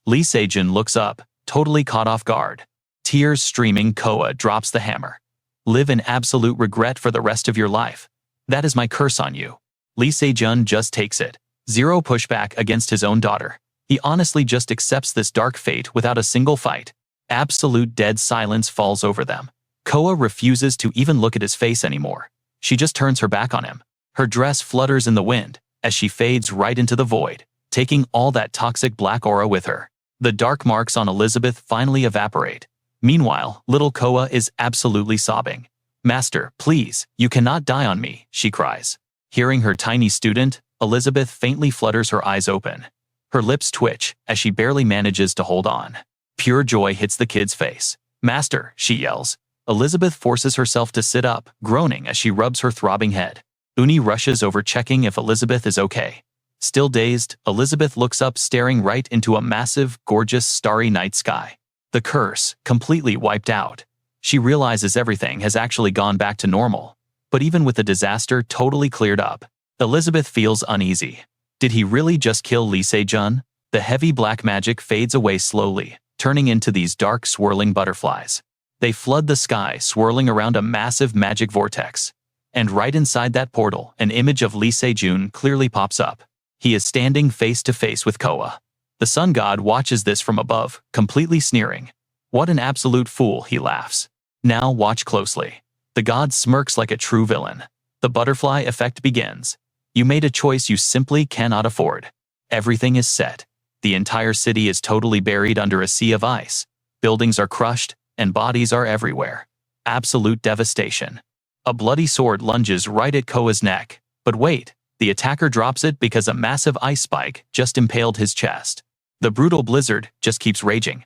Lee Se-jun looks up, totally caught off guard. Tears streaming, Coa drops the hammer. Live in absolute regret for the rest of your life. That is my curse on you. Lee Se-jun just takes it. Zero pushback against his own daughter. He honestly just accepts this dark fate without a single fight. Absolute dead silence falls over them. Coa refuses to even look at his face anymore. She just turns her back on him. Her dress flutters in the wind as she fades right into the void, taking all that toxic black aura with her. The dark marks on Elizabeth finally evaporate. Meanwhile, little Coa is absolutely sobbing. Master, please, you cannot die on me, she cries. Hearing her tiny student, Elizabeth faintly flutters her eyes open. Her lips twitch as she barely manages to hold on. Pure joy hits the kid's face. Master, she yells. Elizabeth forces herself to sit up, groaning as she rubs her throbbing head. Uni rushes over, checking if Elizabeth is okay. Still dazed, Elizabeth looks up, staring right into a massive, gorgeous, starry night sky. The curse, completely wiped out. She realizes everything has actually gone back to normal. But even with the disaster totally cleared up, Elizabeth feels uneasy. Did he really just kill Lee Se-jun? The heavy black magic fades away slowly, turning into these dark, swirling butterflies. They flood the sky, swirling around a massive magic vortex. And right inside that portal, an image of Lee Se-jun clearly pops up. He is standing face to face with Coa. The sun god watches this from above, completely sneering. What an absolute fool, he laughs. Now watch closely. The god smirks like a true villain. The butterfly effect begins. You made a choice you simply cannot afford. Everything is set. The entire city is totally buried under a sea of ice. Buildings are crushed, and bodies are everywhere. Absolute devastation. A bloody sword lunges right at Koa's neck. But wait, the attacker drops it because a massive ice spike just impaled his chest. The brutal blizzard just keeps raging.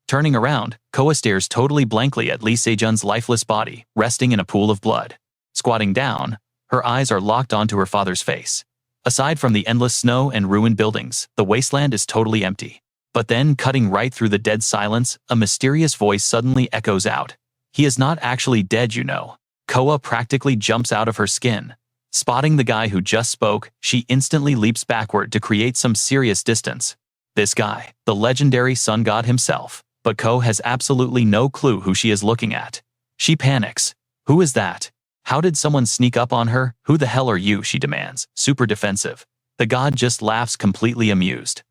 Turning around, Coa stares totally blankly at Lee Se-jun's lifeless body, resting in a pool of blood. Squatting down, her eyes are locked onto her father's face. Aside from the endless snow and ruined buildings, the wasteland is totally empty. But then, cutting right through the dead silence, a mysterious voice suddenly echoes out. He is not actually dead, you know. Coa practically jumps out of her skin. Spotting the guy who just spoke, she instantly leaps backward to create some serious distance. This guy, the legendary sun god himself. But Ko has absolutely no clue who she is looking at. She panics. Who is that? How did someone sneak up on her? Who the hell are you? She demands, super defensive. The god just laughs, completely amused.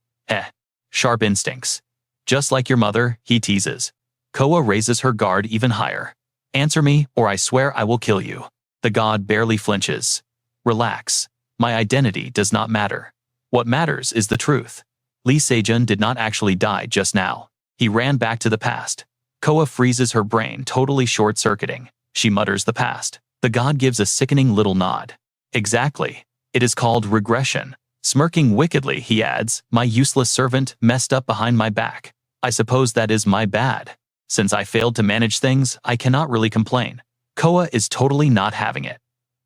Sharp instincts. Just like your mother, he teases. Koa raises her guard even higher. Answer me, or I swear I will kill you. The god barely flinches. Relax. My identity does not matter. What matters is the truth. Lee Se-jun did not actually die just now. He ran back to the past. Koa freezes her brain, totally short-circuiting. She mutters the past. The god gives a sickening little nod. Exactly. It is called regression. Smirking wickedly, he adds, my useless servant messed up behind my back. I suppose that is my bad. Since I failed to manage things, I cannot really complain. Koa is totally not having it.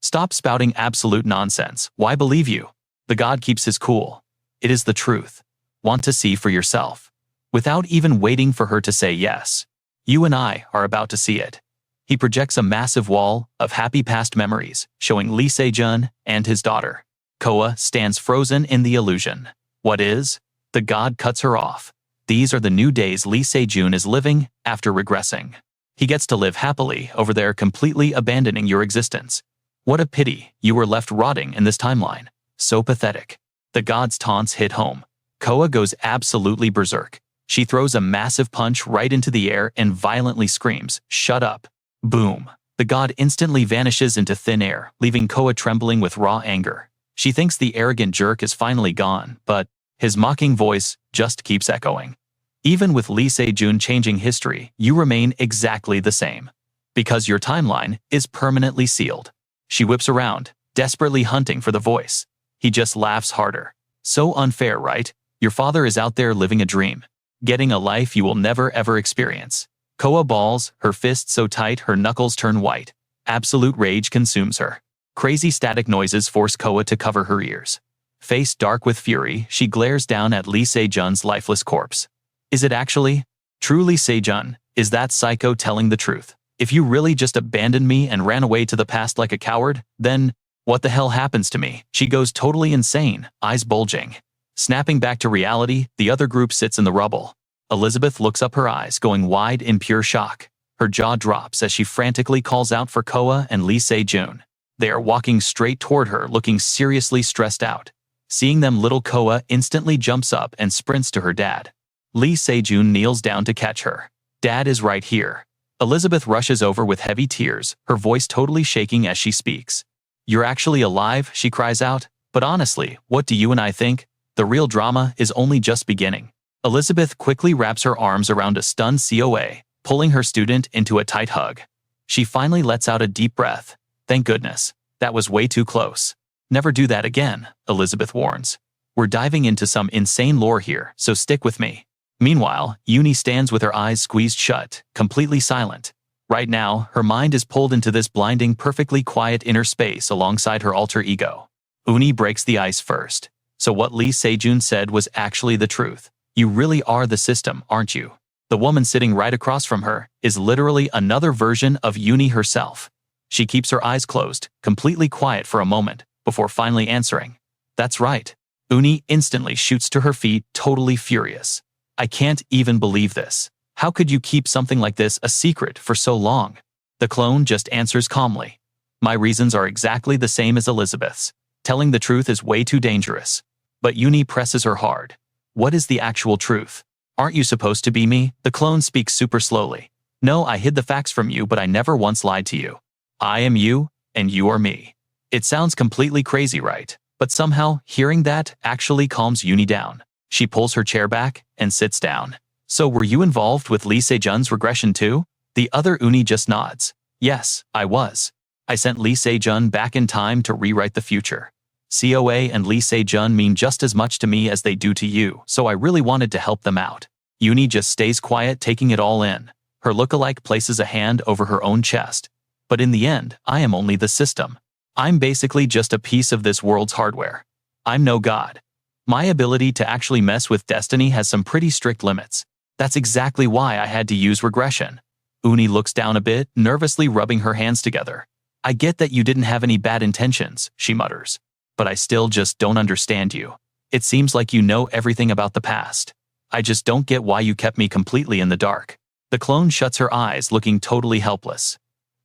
Stop spouting absolute nonsense. Why believe you? The god keeps his cool. It is the truth. Want to see for yourself. Without even waiting for her to say yes. You and I are about to see it. He projects a massive wall of happy past memories, showing Lee Se-jun and his daughter. Coa stands frozen in the illusion. What is? The god cuts her off. These are the new days Lee Se-jun is living after regressing. He gets to live happily over there, completely abandoning your existence. What a pity you were left rotting in this timeline. So pathetic. The god's taunts hit home. Coa goes absolutely berserk. She throws a massive punch right into the air and violently screams, "Shut up." Boom. The god instantly vanishes into thin air, leaving Coa trembling with raw anger. She thinks the arrogant jerk is finally gone, but his mocking voice just keeps echoing. Even with Lee Se-jun changing history, you remain exactly the same. Because your timeline is permanently sealed. She whips around, desperately hunting for the voice. He just laughs harder. So unfair, right? Your father is out there living a dream. Getting a life you will never ever experience. Coa balls, her fists so tight her knuckles turn white. Absolute rage consumes her. Crazy static noises force Coa to cover her ears. Face dark with fury, she glares down at Lee Se-jun's lifeless corpse. Is it actually? Truly Se-jun, is that psycho telling the truth? If you really just abandoned me and ran away to the past like a coward, then what the hell happens to me? She goes totally insane, eyes bulging. Snapping back to reality, the other group sits in the rubble. Elizabeth looks up, her eyes going wide in pure shock. Her jaw drops as she frantically calls out for Coa and Lee Se-jun. They are walking straight toward her, looking seriously stressed out. Seeing them, little Coa instantly jumps up and sprints to her dad. Lee Se-jun kneels down to catch her. Dad is right here. Elizabeth rushes over with heavy tears, her voice totally shaking as she speaks. You're actually alive, she cries out. But honestly, what do you and I think? The real drama is only just beginning. Elizabeth quickly wraps her arms around a stunned Coa, pulling her student into a tight hug. She finally lets out a deep breath. Thank goodness. That was way too close. Never do that again, Elizabeth warns. We're diving into some insane lore here, so stick with me. Meanwhile, Uni stands with her eyes squeezed shut, completely silent. Right now, her mind is pulled into this blinding, perfectly quiet inner space alongside her alter ego. Uni breaks the ice first. So what Lee Se-jun said was actually the truth. You really are the system, aren't you? The woman sitting right across from her is literally another version of Uni herself. She keeps her eyes closed, completely quiet for a moment, before finally answering. That's right. Uni instantly shoots to her feet, totally furious. I can't even believe this. How could you keep something like this a secret for so long? The clone just answers calmly. My reasons are exactly the same as Elizabeth's. Telling the truth is way too dangerous. But Uni presses her hard. What is the actual truth? Aren't you supposed to be me? The clone speaks super slowly. No, I hid the facts from you, but I never once lied to you. I am you, and you are me. It sounds completely crazy, right? But somehow, hearing that actually calms Uni down. She pulls her chair back and sits down. So were you involved with Lee Se-jun's regression too? The other Uni just nods. Yes, I was. I sent Lee Se-jun back in time to rewrite the future. Coa and Lee Se-jun mean just as much to me as they do to you, so I really wanted to help them out. Uni just stays quiet, taking it all in. Her lookalike places a hand over her own chest. But in the end, I am only the system. I'm basically just a piece of this world's hardware. I'm no god. My ability to actually mess with destiny has some pretty strict limits. That's exactly why I had to use regression. Uni looks down a bit, nervously rubbing her hands together. I get that you didn't have any bad intentions, she mutters. But I still just don't understand you. It seems like you know everything about the past. I just don't get why you kept me completely in the dark. The clone shuts her eyes, looking totally helpless.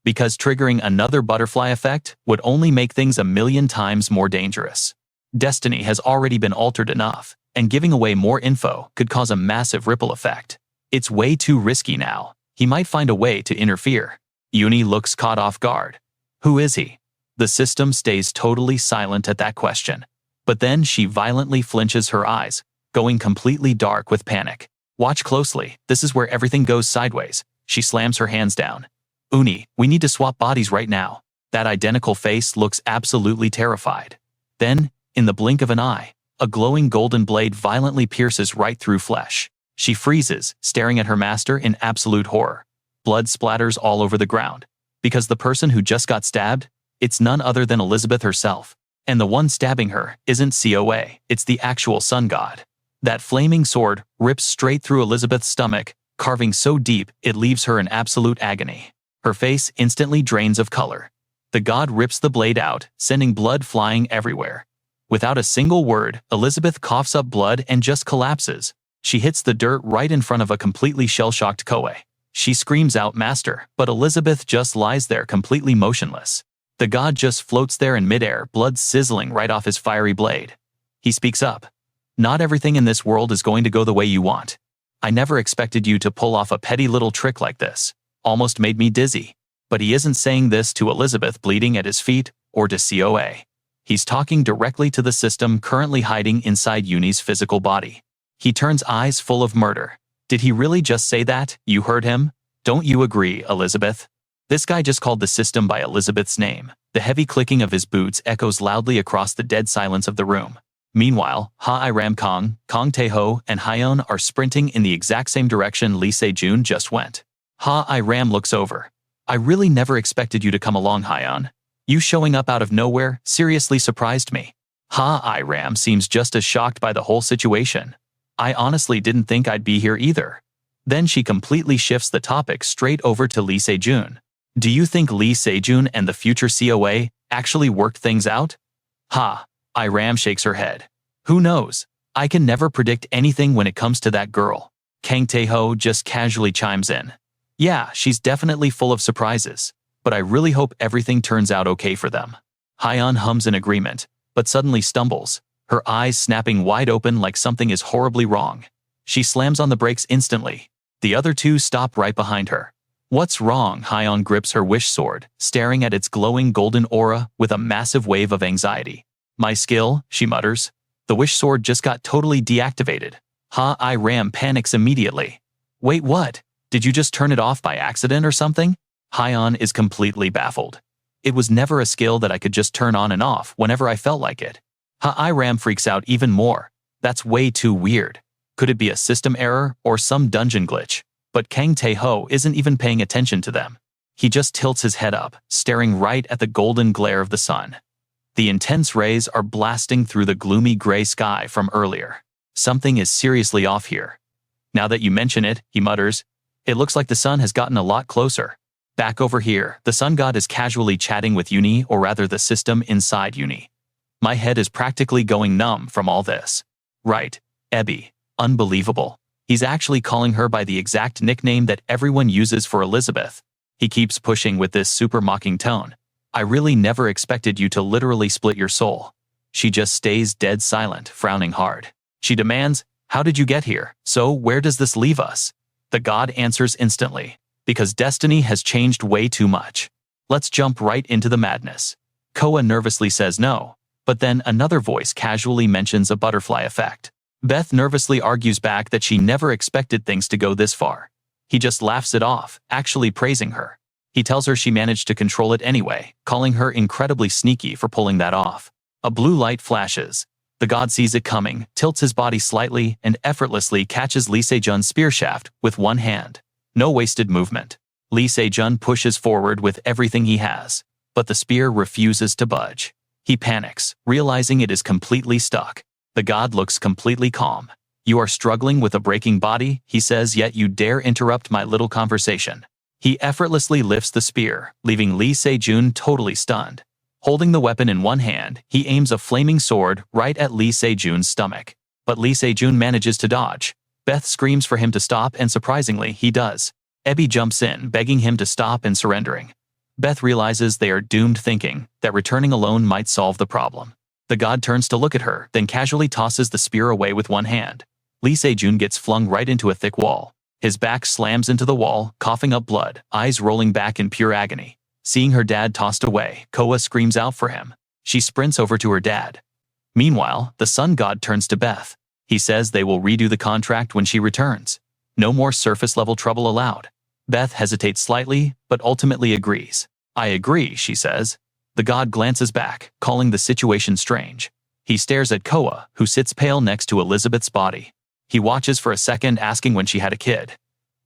Because triggering another butterfly effect would only make things a million times more dangerous. Destiny has already been altered enough, and giving away more info could cause a massive ripple effect. It's way too risky now. He might find a way to interfere. Uni looks caught off guard. Who is he? The system stays totally silent at that question. But then she violently flinches, her eyes, going completely dark with panic. Watch closely, this is where everything goes sideways. She slams her hands down. Uni, we need to swap bodies right now. That identical face looks absolutely terrified. Then, in the blink of an eye, a glowing golden blade violently pierces right through flesh. She freezes, staring at her master in absolute horror. Blood splatters all over the ground. Because the person who just got stabbed, it's none other than Elizabeth herself. And the one stabbing her isn't Coa, it's the actual sun god. That flaming sword rips straight through Elizabeth's stomach, carving so deep it leaves her in absolute agony. Her face instantly drains of color. The god rips the blade out, sending blood flying everywhere. Without a single word, Elizabeth coughs up blood and just collapses. She hits the dirt right in front of a completely shell-shocked Coa. She screams out, "Master," but Elizabeth just lies there completely motionless. The god just floats there in midair, blood sizzling right off his fiery blade. He speaks up. "Not everything in this world is going to go the way you want. I never expected you to pull off a petty little trick like this. Almost made me dizzy." But he isn't saying this to Elizabeth bleeding at his feet or to Coa. He's talking directly to the system currently hiding inside Uni's physical body. He turns eyes full of murder. "Did he really just say that? You heard him? Don't you agree, Elizabeth?" This guy just called the system by Elizabeth's name. The heavy clicking of his boots echoes loudly across the dead silence of the room. Meanwhile, Ha-I-Ram Kong, Kong Tae-ho, and Hyeon are sprinting in the exact same direction Lee Se-jun just went. Ha-I-Ram looks over. "I really never expected you to come along, Hyeon. You showing up out of nowhere seriously surprised me." Ha-I-Ram seems just as shocked by the whole situation. "I honestly didn't think I'd be here either." Then she completely shifts the topic straight over to Lee Se-jun. "Do you think Lee Se-jun and the future Coa actually worked things out?" Ha-I-Ram shakes her head. "Who knows? I can never predict anything when it comes to that girl." Kang Tae-ho just casually chimes in. "Yeah, she's definitely full of surprises, but I really hope everything turns out okay for them." Hyeon hums in agreement, but suddenly stumbles, her eyes snapping wide open like something is horribly wrong. She slams on the brakes instantly. The other two stop right behind her. "What's wrong?" Hyeon grips her wish sword, staring at its glowing golden aura with a massive wave of anxiety. "My skill," she mutters. "The wish sword just got totally deactivated." Ha-I-Ram panics immediately. "Wait, what? Did you just turn it off by accident or something?" Hyeon is completely baffled. "It was never a skill that I could just turn on and off whenever I felt like it." Ha-I-Ram freaks out even more. "That's way too weird. Could it be a system error or some dungeon glitch?" But Kang Tae-ho isn't even paying attention to them. He just tilts his head up, staring right at the golden glare of the sun. The intense rays are blasting through the gloomy gray sky from earlier. "Something is seriously off here. Now that you mention it," he mutters, "it looks like the sun has gotten a lot closer." Back over here, the sun god is casually chatting with Uni, or rather the system inside Uni. "My head is practically going numb from all this." "Right, Ebby. Unbelievable. He's actually calling her by the exact nickname that everyone uses for Elizabeth." He keeps pushing with this super mocking tone. "I really never expected you to literally split your soul." She just stays dead silent, frowning hard. She demands, "How did you get here? So where does this leave us?" The god answers instantly. "Because destiny has changed way too much. Let's jump right into the madness." Coa nervously says no, but then another voice casually mentions a butterfly effect. Beth nervously argues back that she never expected things to go this far. He just laughs it off, actually praising her. He tells her she managed to control it anyway, calling her incredibly sneaky for pulling that off. A blue light flashes. The god sees it coming, tilts his body slightly, and effortlessly catches Lee Se-jun's spear shaft with one hand. No wasted movement. Lee Se-jun pushes forward with everything he has, but the spear refuses to budge. He panics, realizing it is completely stuck. The god looks completely calm. "You are struggling with a breaking body," he says, "yet you dare interrupt my little conversation." He effortlessly lifts the spear, leaving Lee Se-jun totally stunned. Holding the weapon in one hand, he aims a flaming sword right at Lee Se-jun's stomach. But Lee Se-jun manages to dodge. Beth screams for him to stop, and surprisingly, he does. Ebby jumps in, begging him to stop and surrendering. Beth realizes they are doomed, thinking that returning alone might solve the problem. The god turns to look at her, then casually tosses the spear away with one hand. Lee Se-jun gets flung right into a thick wall. His back slams into the wall, coughing up blood, eyes rolling back in pure agony. Seeing her dad tossed away, Coa screams out for him. She sprints over to her dad. Meanwhile, the sun god turns to Beth. He says they will redo the contract when she returns. No more surface-level trouble allowed. Beth hesitates slightly, but ultimately agrees. "I agree," she says. The god glances back, calling the situation strange. He stares at Coa, who sits pale next to Elizabeth's body. He watches for a second, asking when she had a kid.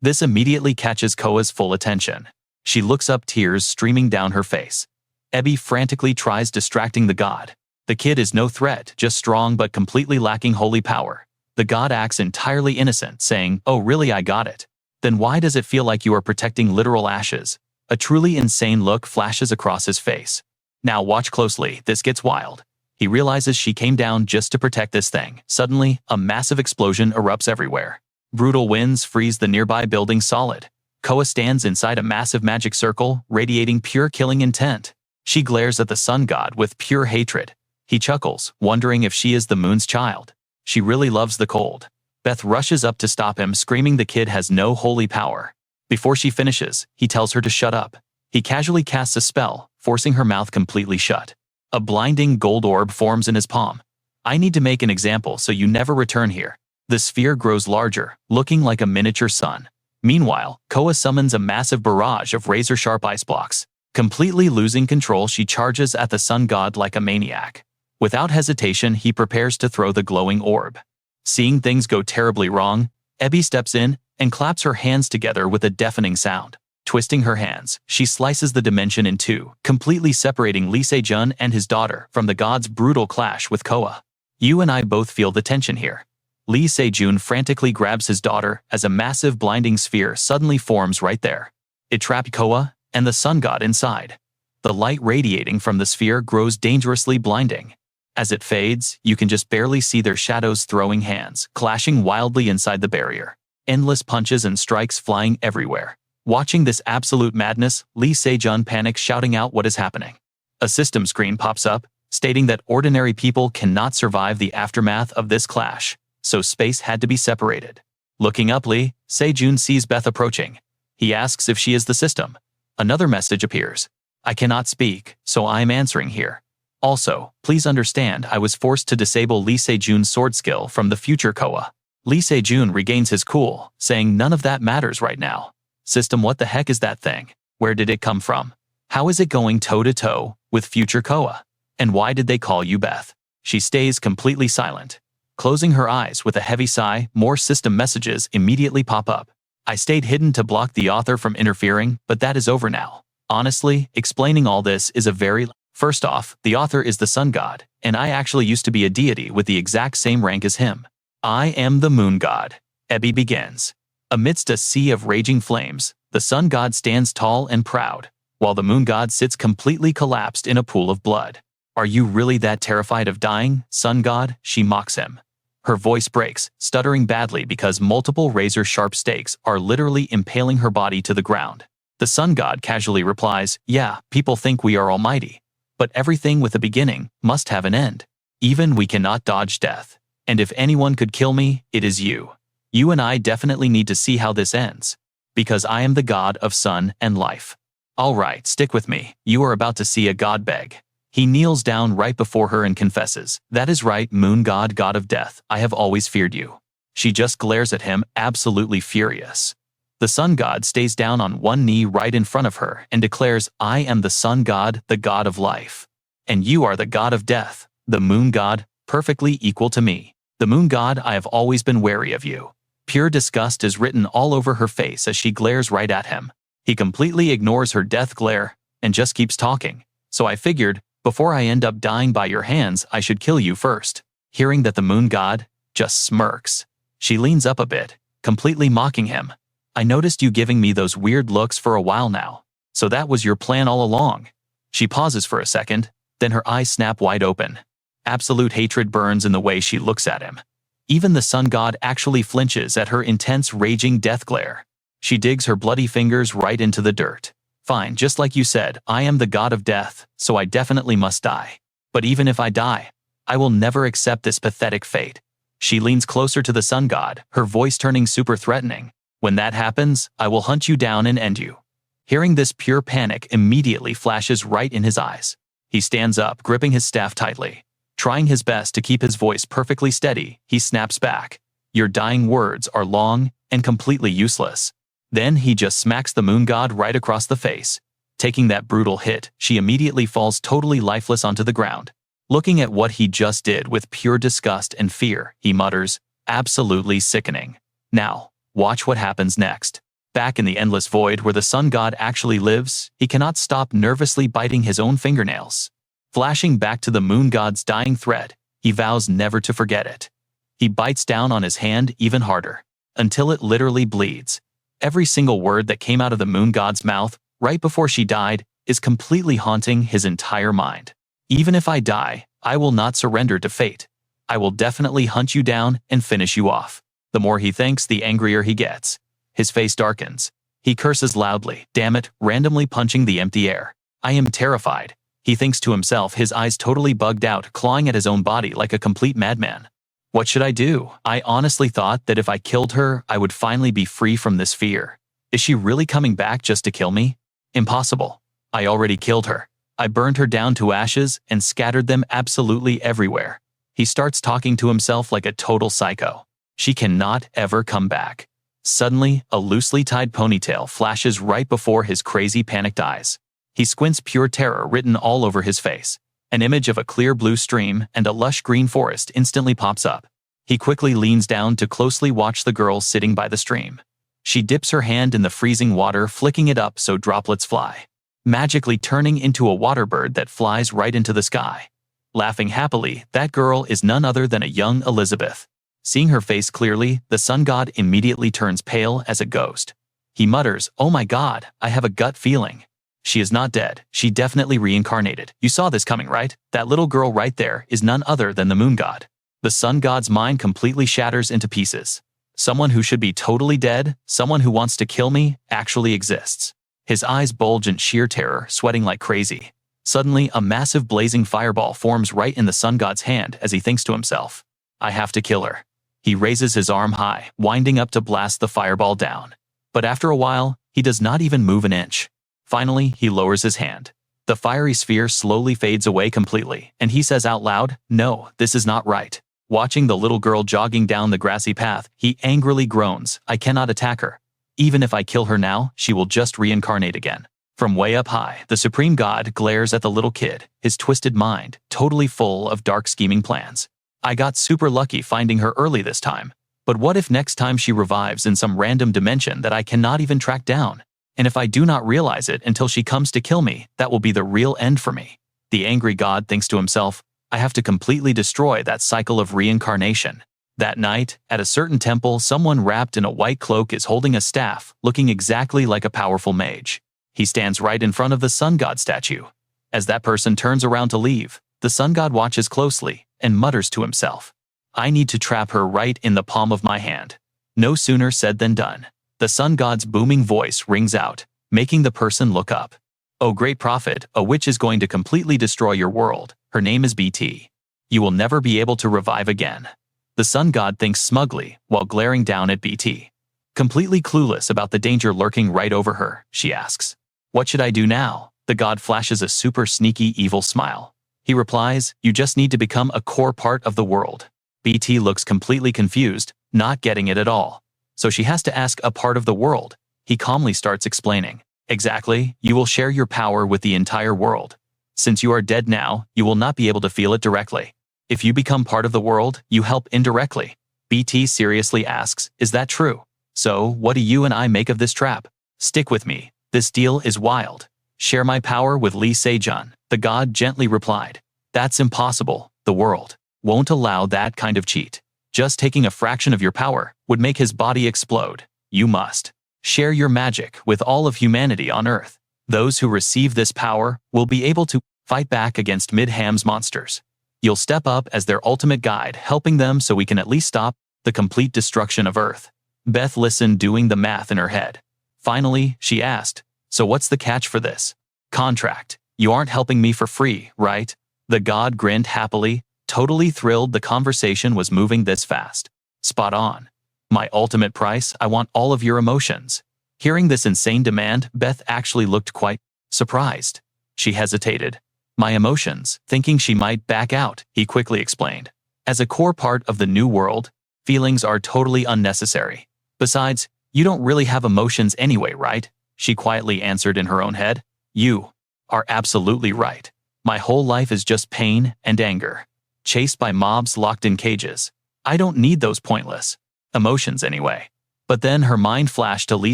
This immediately catches Coa's full attention. She looks up, tears streaming down her face. Ebby frantically tries distracting the god. The kid is no threat, just strong but completely lacking holy power. The god acts entirely innocent, saying, "Oh really, I got it." Then why does it feel like you are protecting literal ashes? A truly insane look flashes across his face. Now watch closely, this gets wild. He realizes she came down just to protect this thing. Suddenly, a massive explosion erupts everywhere. Brutal winds freeze the nearby building solid. Koa stands inside a massive magic circle, radiating pure killing intent. She glares at the sun god with pure hatred. He chuckles, wondering if she is the moon's child. She really loves the cold. Beth rushes up to stop him, screaming the kid has no holy power. Before she finishes, he tells her to shut up. He casually casts a spell, forcing her mouth completely shut. A blinding gold orb forms in his palm. "I need to make an example so you never return here." The sphere grows larger, looking like a miniature sun. Meanwhile, Koa summons a massive barrage of razor-sharp ice blocks. Completely losing control, she charges at the sun god like a maniac. Without hesitation, he prepares to throw the glowing orb. Seeing things go terribly wrong, Ebi steps in and claps her hands together with a deafening sound. Twisting her hands, she slices the dimension in two, completely separating Lee Se-jun and his daughter from the god's brutal clash with Koa. You and I both feel the tension here. Lee Se-jun frantically grabs his daughter as a massive blinding sphere suddenly forms right there. It trapped Koa and the sun god inside. The light radiating from the sphere grows dangerously blinding. As it fades, you can just barely see their shadows throwing hands, clashing wildly inside the barrier. Endless punches and strikes flying everywhere. Watching this absolute madness, Lee Se-jun panics, shouting out what is happening. A system screen pops up, stating that ordinary people cannot survive the aftermath of this clash, so space had to be separated. Looking up, Lee Se-jun sees Beth approaching. He asks if she is the system. Another message appears. "I cannot speak, so I am answering here. Also, please understand I was forced to disable Lee Se-jun's sword skill from the future Koa." Lee Se-jun regains his cool, saying none of that matters right now. "System, what the heck is that thing? Where did it come from? How is it going toe-to-toe with future Koa? And why did they call you Beth?" She stays completely silent. Closing her eyes with a heavy sigh, more system messages immediately pop up. "I stayed hidden to block the author from interfering, but that is over now. Honestly, explaining all this is a very... First off, the author is the sun god, and I actually used to be a deity with the exact same rank as him. I am the moon god." Ebi begins. Amidst a sea of raging flames, the sun god stands tall and proud, while the moon god sits completely collapsed in a pool of blood. "Are you really that terrified of dying, sun god?" she mocks him. Her voice breaks, stuttering badly because multiple razor-sharp stakes are literally impaling her body to the ground. The sun god casually replies, "Yeah, people think we are almighty. But everything with a beginning must have an end. Even we cannot dodge death. And if anyone could kill me, it is you. You and I definitely need to see how this ends. Because I am the god of sun and life. Alright, stick with me. You are about to see a god beg." He kneels down right before her and confesses, "That is right, moon god, god of death, I have always feared you." She just glares at him, absolutely furious. The sun god stays down on one knee right in front of her and declares, "I am the sun god, the god of life. And you are the god of death, the moon god, perfectly equal to me. The moon god, I have always been wary of you." Pure disgust is written all over her face as she glares right at him. He completely ignores her death glare and just keeps talking. "So I figured, before I end up dying by your hands, I should kill you first." Hearing that, the moon god just smirks. She leans up a bit, completely mocking him. "I noticed you giving me those weird looks for a while now. So that was your plan all along." She pauses for a second, then her eyes snap wide open. Absolute hatred burns in the way she looks at him. Even the sun god actually flinches at her intense, raging death glare. She digs her bloody fingers right into the dirt. "Fine, just like you said, I am the god of death, so I definitely must die. But even if I die, I will never accept this pathetic fate." She leans closer to the sun god, her voice turning super threatening. "When that happens, I will hunt you down and end you." Hearing this, pure panic immediately flashes right in his eyes. He stands up, gripping his staff tightly. Trying his best to keep his voice perfectly steady, he snaps back, "Your dying words are long and completely useless." Then he just smacks the moon god right across the face. Taking that brutal hit, she immediately falls totally lifeless onto the ground. Looking at what he just did with pure disgust and fear, he mutters, "Absolutely sickening. Now, watch what happens next." Back in the endless void where the sun god actually lives, he cannot stop nervously biting his own fingernails. Flashing back to the moon god's dying threat, he vows never to forget it. He bites down on his hand even harder, until it literally bleeds. Every single word that came out of the moon god's mouth right before she died is completely haunting his entire mind. Even if I die, I will not surrender to fate. I will definitely hunt you down and finish you off. The more he thinks, the angrier he gets. His face darkens. He curses loudly, damn it, randomly punching the empty air. I am terrified. He thinks to himself, his eyes totally bugged out, clawing at his own body like a complete madman. What should I do? I honestly thought that if I killed her, I would finally be free from this fear. Is she really coming back just to kill me? Impossible. I already killed her. I burned her down to ashes and scattered them absolutely everywhere. He starts talking to himself like a total psycho. She cannot ever come back. Suddenly, a loosely tied ponytail flashes right before his crazy panicked eyes. He squints, pure terror written all over his face. An image of a clear blue stream and a lush green forest instantly pops up. He quickly leans down to closely watch the girl sitting by the stream. She dips her hand in the freezing water, flicking it up so droplets fly, magically turning into a water bird that flies right into the sky. Laughing happily, that girl is none other than a young Elizabeth. Seeing her face clearly, the sun god immediately turns pale as a ghost. He mutters, "Oh my god, I have a gut feeling. She is not dead, she definitely reincarnated. You saw this coming, right? That little girl right there is none other than the moon god." The sun god's mind completely shatters into pieces. Someone who should be totally dead, someone who wants to kill me, actually exists. His eyes bulge in sheer terror, sweating like crazy. Suddenly, a massive blazing fireball forms right in the sun god's hand as he thinks to himself, "I have to kill her." He raises his arm high, winding up to blast the fireball down. But after a while, he does not even move an inch. Finally, he lowers his hand. The fiery sphere slowly fades away completely, and he says out loud, "No, this is not right." Watching the little girl jogging down the grassy path, he angrily groans, "I cannot attack her. Even if I kill her now, she will just reincarnate again." From way up high, the supreme god glares at the little kid, his twisted mind totally full of dark scheming plans. "I got super lucky finding her early this time. But what if next time she revives in some random dimension that I cannot even track down? And if I do not realize it until she comes to kill me, that will be the real end for me." The angry god thinks to himself, "I have to completely destroy that cycle of reincarnation." That night, at a certain temple, someone wrapped in a white cloak is holding a staff, looking exactly like a powerful mage. He stands right in front of the sun god statue. As that person turns around to leave, the sun god watches closely and mutters to himself, "I need to trap her right in the palm of my hand." No sooner said than done. The sun god's booming voice rings out, making the person look up. "Oh great prophet, a witch is going to completely destroy your world. Her name is BT. You will never be able to revive again." The sun god thinks smugly while glaring down at BT. Completely clueless about the danger lurking right over her, she asks, "What should I do now?" The god flashes a super sneaky evil smile. He replies, "You just need to become a core part of the world." BT looks completely confused, not getting it at all. So she has to ask a part of the world. He calmly starts explaining, "Exactly, you will share your power with the entire world. Since you are dead now, you will not be able to feel it directly. If you become part of the world, you help indirectly." BT seriously asks, "Is that true? So, what do you and I make of this trap? Stick with me. This deal is wild. Share my power with Lee Se-jun." The god gently replied, "That's impossible. The world won't allow that kind of cheat. Just taking a fraction of your power would make his body explode. You must share your magic with all of humanity on Earth. Those who receive this power will be able to fight back against Midham's monsters. You'll step up as their ultimate guide, helping them so we can at least stop the complete destruction of Earth." Beth listened, doing the math in her head. Finally, she asked, "So what's the catch for this contract? You aren't helping me for free, right?" The god grinned happily, totally thrilled the conversation was moving this fast. "Spot on. My ultimate price, I want all of your emotions." Hearing this insane demand, Beth actually looked quite surprised. She hesitated. "My emotions," thinking she might back out, he quickly explained. "As a core part of the new world, feelings are totally unnecessary. Besides, you don't really have emotions anyway, right?" She quietly answered in her own head. "You are absolutely right. My whole life is just pain and anger. Chased by mobs locked in cages. I don't need those pointless emotions anyway." But then her mind flashed to Lee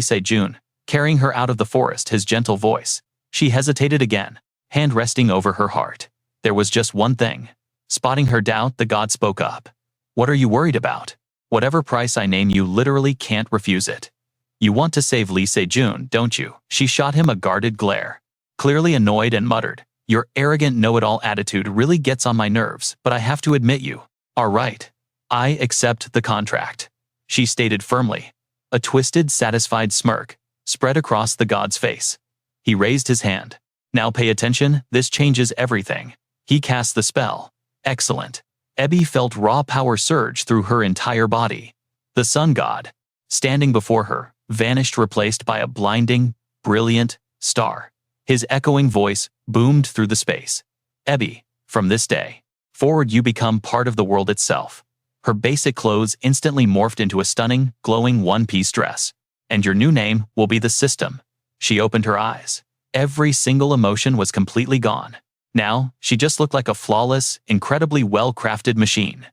Se-jun, carrying her out of the forest, his gentle voice. She hesitated again, hand resting over her heart. There was just one thing. Spotting her doubt, the god spoke up. What are you worried about? Whatever price I name, you literally can't refuse it. You want to save Lee Se-jun, don't you? She shot him a guarded glare, clearly annoyed, and muttered, "Your arrogant know-it-all attitude really gets on my nerves, but I have to admit you are right. I accept the contract," she stated firmly. A twisted, satisfied smirk spread across the god's face. He raised his hand. "Now pay attention, this changes everything." He cast the spell. Excellent. Abby felt raw power surge through her entire body. The sun god, standing before her, vanished, replaced by a blinding, brilliant star. His echoing voice boomed through the space. "Abby, from this day forward you become part of the world itself." Her basic clothes instantly morphed into a stunning, glowing one-piece dress. "And your new name will be the System." She opened her eyes. Every single emotion was completely gone. Now, she just looked like a flawless, incredibly well-crafted machine.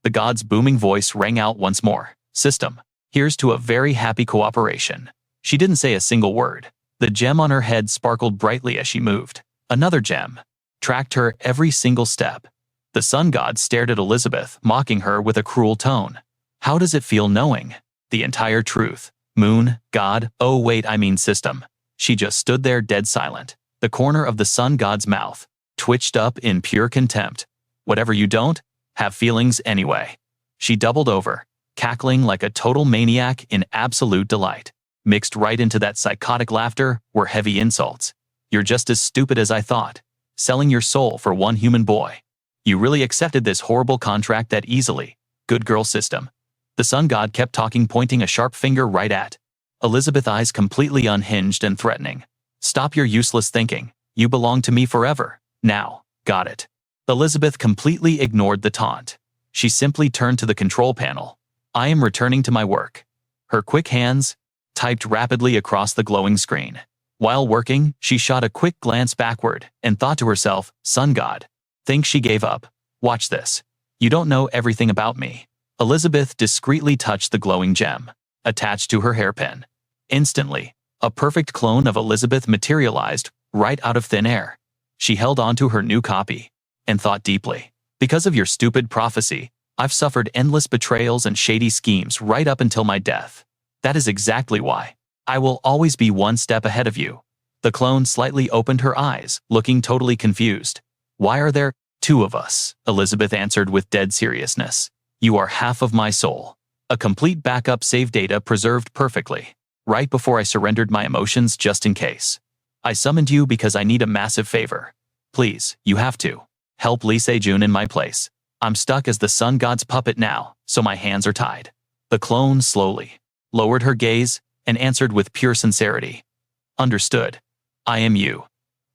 The god's booming voice rang out once more. "System, here's to a very happy cooperation." She didn't say a single word. The gem on her head sparkled brightly as she moved. Another gem tracked her every single step. The sun god stared at Elizabeth, mocking her with a cruel tone. "How does it feel knowing the entire truth? Moon, god, oh wait, I mean System." She just stood there dead silent. The corner of the sun god's mouth twitched up in pure contempt. "Whatever, you don't have feelings anyway." She doubled over, cackling like a total maniac in absolute delight. Mixed right into that psychotic laughter were heavy insults. "You're just as stupid as I thought. Selling your soul for one human boy. You really accepted this horrible contract that easily. Good girl, System." The sun god kept talking, pointing a sharp finger right at Elizabeth's eyes, completely unhinged and threatening. "Stop your useless thinking. You belong to me forever. Now, got it?" Elizabeth completely ignored the taunt. She simply turned to the control panel. "I am returning to my work." Her quick hands typed rapidly across the glowing screen. While working, she shot a quick glance backward and thought to herself, "Sun god. Think she gave up? Watch this. You don't know everything about me." Elizabeth discreetly touched the glowing gem attached to her hairpin. Instantly, a perfect clone of Elizabeth materialized right out of thin air. She held onto her new copy and thought deeply. "Because of your stupid prophecy, I've suffered endless betrayals and shady schemes right up until my death. That is exactly why I will always be one step ahead of you." The clone slightly opened her eyes, looking totally confused. "Why are there two of us?" Elizabeth answered with dead seriousness. "You are half of my soul. A complete backup save data preserved perfectly. Right before I surrendered my emotions just in case. I summoned you because I need a massive favor. Please, you have to help Lee Se-jun in my place. I'm stuck as the sun god's puppet now, so my hands are tied." The clone slowly lowered her gaze and answered with pure sincerity. "Understood. I am you.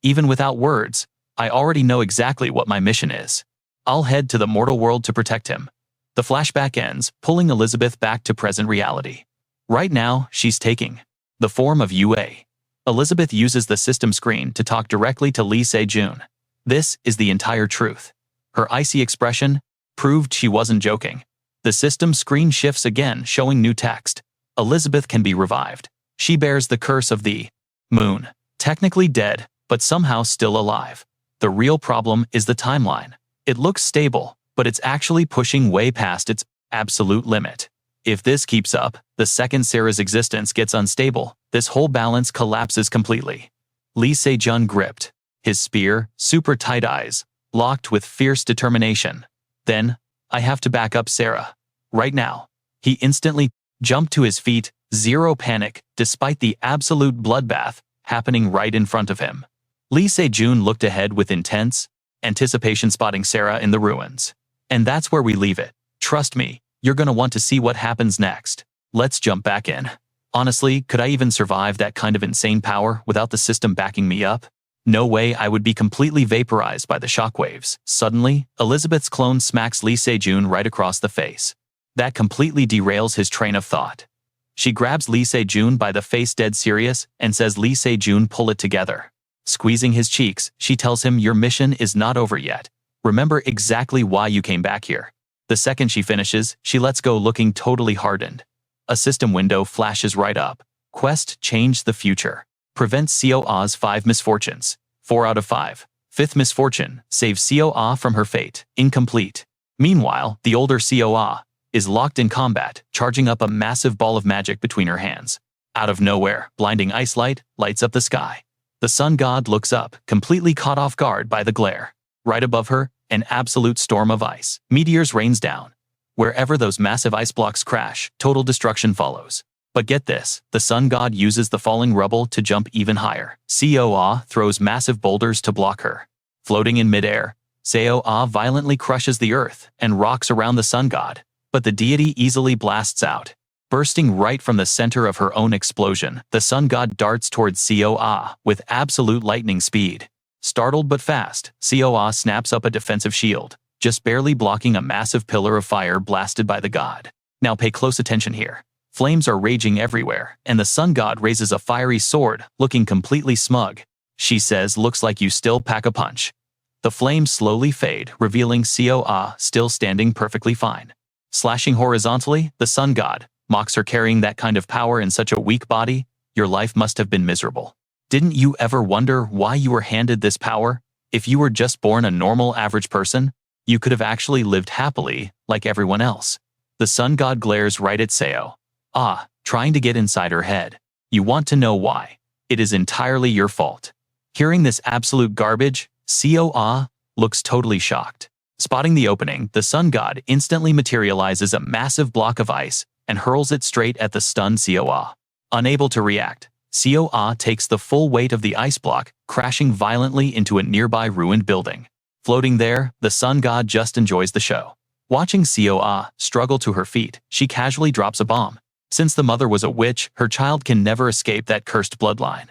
Even without words, I already know exactly what my mission is. I'll head to the mortal world to protect him." The flashback ends, pulling Elizabeth back to present reality. Right now, she's taking the form of UA. Elizabeth uses the system screen to talk directly to Lee Se-jun. This is the entire truth. Her icy expression proved she wasn't joking. The system screen shifts again, showing new text. Elizabeth can be revived. She bears the curse of the moon. Technically dead, but somehow still alive. The real problem is the timeline. It looks stable, but it's actually pushing way past its absolute limit. If this keeps up, the second Sarah's existence gets unstable, this whole balance collapses completely. Lee Se-jun gripped his spear, super tight eyes locked with fierce determination. "Then, I have to back up Sarah. Right now." He instantly jumped to his feet, zero panic, despite the absolute bloodbath happening right in front of him. Lee Se-jun looked ahead with intense anticipation, spotting Sarah in the ruins. "And that's where we leave it. Trust me, you're gonna want to see what happens next. Let's jump back in. Honestly, could I even survive that kind of insane power without the system backing me up? No way, I would be completely vaporized by the shockwaves." Suddenly, Elizabeth's clone smacks Lee Se-jun right across the face. That completely derails his train of thought. She grabs Lee Se-jun by the face, dead serious, and says, "Lee Se-jun, pull it together." Squeezing his cheeks, she tells him, "Your mission is not over yet. Remember exactly why you came back here." The second she finishes, she lets go, looking totally hardened. A system window flashes right up. Quest: change the future. Prevent Coa's 5 misfortunes. 4 out of 5. Fifth misfortune: save Coa from her fate. Incomplete. Meanwhile, the older Coa is locked in combat, charging up a massive ball of magic between her hands. Out of nowhere, blinding ice light lights up the sky. The sun god looks up, completely caught off guard by the glare. Right above her, an absolute storm of ice. Meteors rains down. Wherever those massive ice blocks crash, total destruction follows. But get this, the sun god uses the falling rubble to jump even higher. Coa throws massive boulders to block her. Floating in midair, Coa violently crushes the earth and rocks around the sun god, but the deity easily blasts out. Bursting right from the center of her own explosion, the sun god darts towards Coa with absolute lightning speed. Startled but fast, Coa snaps up a defensive shield, just barely blocking a massive pillar of fire blasted by the god. Now pay close attention here. Flames are raging everywhere, and the sun god raises a fiery sword, looking completely smug. She says, "Looks like you still pack a punch." The flames slowly fade, revealing Coa still standing perfectly fine. Slashing horizontally, the sun god mocks her, carrying that kind of power in such a weak body. Your life must have been miserable. Didn't you ever wonder why you were handed this power? If you were just born a normal average person, you could have actually lived happily, like everyone else. The sun god glares right at Coa, trying to get inside her head. You want to know why? It is entirely your fault. Hearing this absolute garbage, Coa looks totally shocked. Spotting the opening, the sun god instantly materializes a massive block of ice and hurls it straight at the stunned Coa. Unable to react, Coa takes the full weight of the ice block, crashing violently into a nearby ruined building. Floating there, the sun god just enjoys the show. Watching Coa struggle to her feet, she casually drops a bomb. Since the mother was a witch, her child can never escape that cursed bloodline.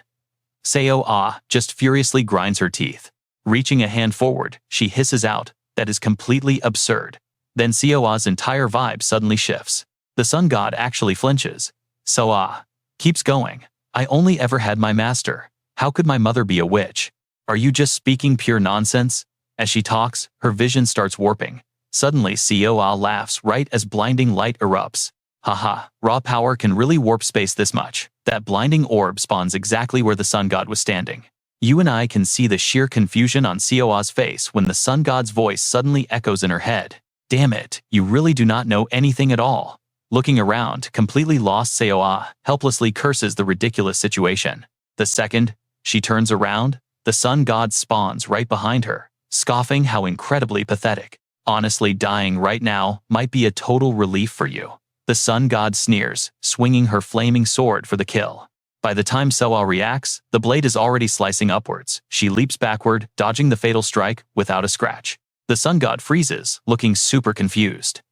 Coa just furiously grinds her teeth. Reaching a hand forward, she hisses out, "That is completely absurd." Then Coa's entire vibe suddenly shifts. The sun god actually flinches. Coa keeps going. "I only ever had my master. How could my mother be a witch? Are you just speaking pure nonsense?" As she talks, her vision starts warping. Suddenly, Coa laughs right as blinding light erupts. Haha, raw power can really warp space this much. That blinding orb spawns exactly where the sun god was standing. You and I can see the sheer confusion on Coa's face when the sun god's voice suddenly echoes in her head. Damn it, you really do not know anything at all. Looking around, completely lost, Coa helplessly curses the ridiculous situation. The second she turns around, the sun god spawns right behind her, scoffing how incredibly pathetic. Honestly, dying right now might be a total relief for you. The sun god sneers, swinging her flaming sword for the kill. By the time Coa reacts, the blade is already slicing upwards. She leaps backward, dodging the fatal strike without a scratch. The sun god freezes, looking super confused.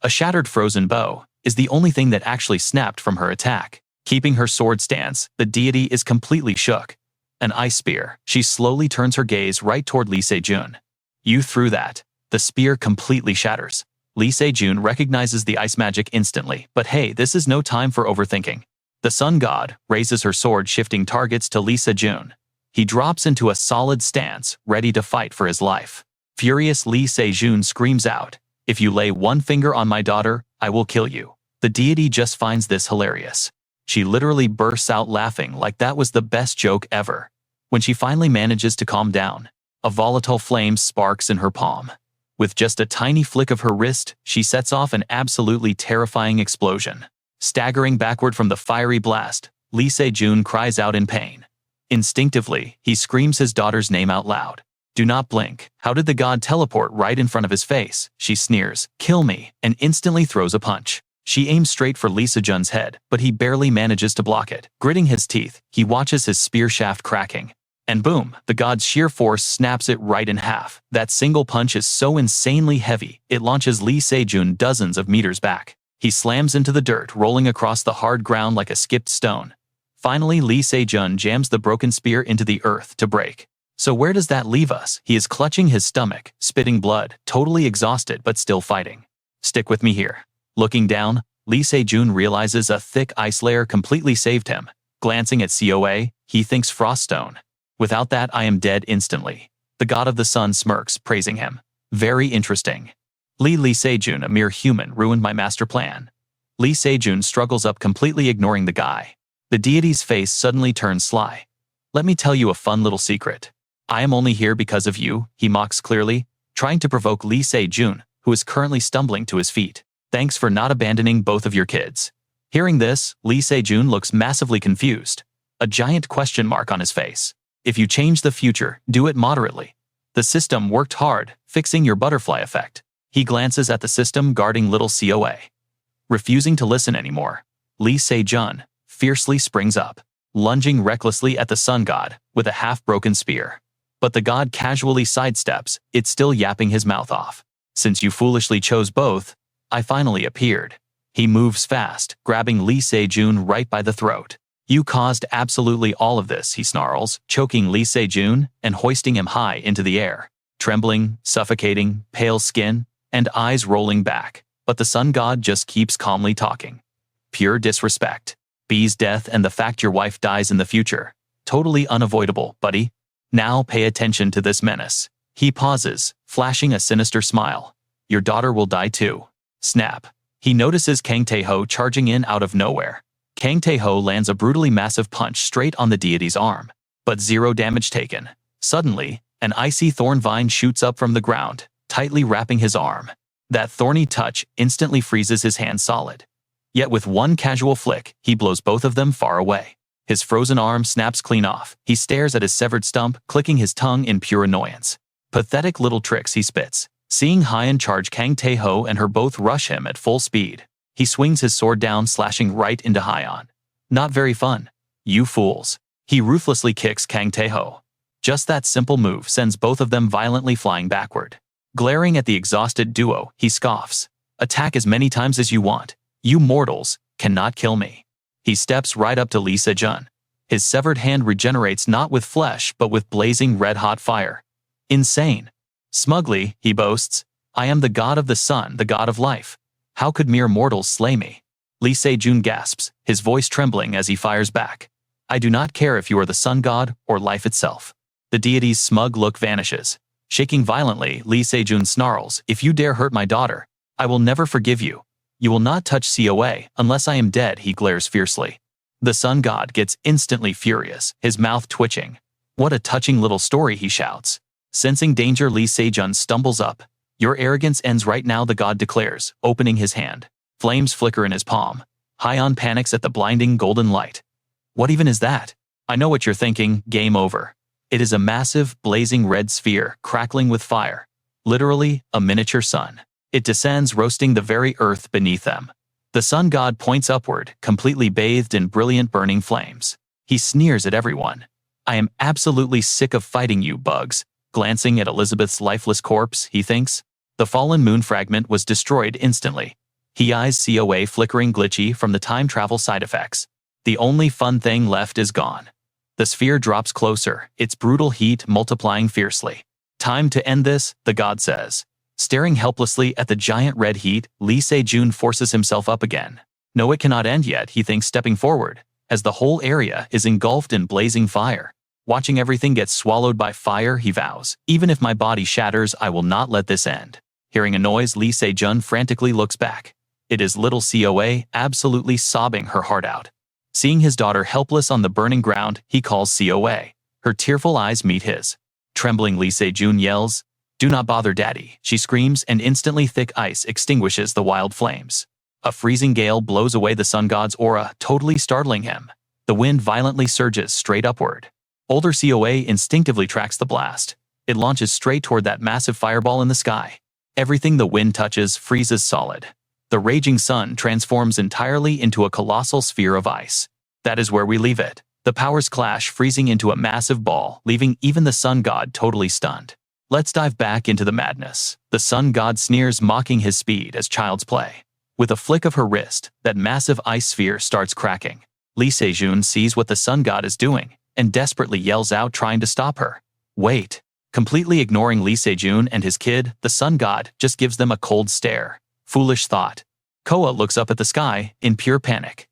A shattered frozen bow is the only thing that actually snapped from her attack. Keeping her sword stance, the deity is completely shook. An ice spear. She slowly turns her gaze right toward Lee Se-jun. "You threw that." The spear completely shatters. Lee Se-jun recognizes the ice magic instantly, but hey, this is no time for overthinking. The sun god raises her sword, shifting targets to Lee Se-jun. He drops into a solid stance, ready to fight for his life. Furious, Lee Se-jun screams out, "If you lay one finger on my daughter, I will kill you." The deity just finds this hilarious. She literally bursts out laughing like that was the best joke ever. When she finally manages to calm down, a volatile flame sparks in her palm. With just a tiny flick of her wrist, she sets off an absolutely terrifying explosion. Staggering backward from the fiery blast, Lee Se-jun cries out in pain. Instinctively, he screams his daughter's name out loud. "Do not blink." How did the god teleport right in front of his face? She sneers, "Kill me," and instantly throws a punch. She aims straight for Lee Se-jun's head, but he barely manages to block it. Gritting his teeth, he watches his spear shaft cracking. And boom, the god's sheer force snaps it right in half. That single punch is so insanely heavy, it launches Lee Se-jun dozens of meters back. He slams into the dirt, rolling across the hard ground like a skipped stone. Finally, Lee Se-jun jams the broken spear into the earth to break. So where does that leave us? He is clutching his stomach, spitting blood, totally exhausted but still fighting. Stick with me here. Looking down, Lee Se-jun realizes a thick ice layer completely saved him. Glancing at Coa, he thinks Froststone. "Without that, I am dead instantly." The god of the sun smirks, praising him. "Very interesting. Lee Se-jun, a mere human, ruined my master plan." Lee Se-jun struggles up, completely ignoring the guy. The deity's face suddenly turns sly. "Let me tell you a fun little secret. I am only here because of you," he mocks clearly, trying to provoke Lee Se-jun, who is currently stumbling to his feet. Thanks for not abandoning both of your kids. Hearing this, Lee Se-jun looks massively confused, a giant question mark on his face. If you change the future, do it moderately. The system worked hard, fixing your butterfly effect. He glances at the system guarding little Coa. Refusing to listen anymore, Lee Se-jun fiercely springs up, lunging recklessly at the sun god with a half-broken spear. But the god casually sidesteps, it still yapping his mouth off. Since you foolishly chose both, I finally appeared. He moves fast, grabbing Lee Se-jun right by the throat. You caused absolutely all of this, he snarls, choking Lee Se-jun and hoisting him high into the air. Trembling, suffocating, pale skin, and eyes rolling back. But the sun god just keeps calmly talking. Pure disrespect. B's death and the fact your wife dies in the future. Totally unavoidable, buddy. Now pay attention to this menace. He pauses, flashing a sinister smile. Your daughter will die too. Snap. He notices Kang Tae-ho charging in out of nowhere. Kang Tae-ho lands a brutally massive punch straight on the deity's arm, but zero damage taken. Suddenly, an icy thorn vine shoots up from the ground, tightly wrapping his arm. That thorny touch instantly freezes his hand solid. Yet with one casual flick, he blows both of them far away. His frozen arm snaps clean off. He stares at his severed stump, clicking his tongue in pure annoyance. Pathetic little tricks, he spits. Seeing Hyan charge Kang Tae-ho and her both rush him at full speed, he swings his sword down, slashing right into Hyan. Not very fun. You fools. He ruthlessly kicks Kang Tae-ho. Just that simple move sends both of them violently flying backward. Glaring at the exhausted duo, he scoffs. Attack as many times as you want. You mortals cannot kill me. He steps right up to Lee Se-jun. His severed hand regenerates not with flesh but with blazing red-hot fire. Insane. Smugly, he boasts, I am the god of the sun, the god of life. How could mere mortals slay me? Lee Se-jun gasps, his voice trembling as he fires back. I do not care if you are the sun god or life itself. The deity's smug look vanishes. Shaking violently, Lee Se-jun snarls, if you dare hurt my daughter, I will never forgive you. You will not touch Coa unless I am dead, he glares fiercely. The sun god gets instantly furious, his mouth twitching. What a touching little story, he shouts. Sensing danger, Lee Se-jun stumbles up. Your arrogance ends right now, the god declares, opening his hand. Flames flicker in his palm. Hyan panics at the blinding golden light. What even is that? I know what you're thinking, game over. It is a massive, blazing red sphere, crackling with fire. Literally, a miniature sun. It descends, roasting the very earth beneath them. The sun god points upward, completely bathed in brilliant burning flames. He sneers at everyone. I am absolutely sick of fighting you, bugs. Glancing at Elizabeth's lifeless corpse, he thinks. The fallen moon fragment was destroyed instantly. He eyes Coa flickering glitchy from the time travel side effects. The only fun thing left is gone. The sphere drops closer, its brutal heat multiplying fiercely. Time to end this, the god says. Staring helplessly at the giant red heat, Lee Se-jun forces himself up again. No, it cannot end yet, he thinks, stepping forward, as the whole area is engulfed in blazing fire. Watching everything get swallowed by fire, he vows, even if my body shatters, I will not let this end. Hearing a noise, Lee Se-jun frantically looks back. It is little Coa, absolutely sobbing her heart out. Seeing his daughter helpless on the burning ground, he calls Coa. Her tearful eyes meet his. Trembling, Lee Se-jun yells, "Do not bother daddy," she screams, and instantly thick ice extinguishes the wild flames. A freezing gale blows away the sun god's aura, totally startling him. The wind violently surges straight upward. Older Coa instinctively tracks the blast. It launches straight toward that massive fireball in the sky. Everything the wind touches freezes solid. The raging sun transforms entirely into a colossal sphere of ice. That is where we leave it. The powers clash, freezing into a massive ball, leaving even the sun god totally stunned. Let's dive back into the madness. The sun god sneers, mocking his speed as child's play. With a flick of her wrist, that massive ice sphere starts cracking. Lee Se-jun sees what the sun god is doing, and desperately yells out, trying to stop her. Wait. Completely ignoring Lee Se-jun and his kid, the sun god just gives them a cold stare. Foolish thought. Coa looks up at the sky, in pure panic.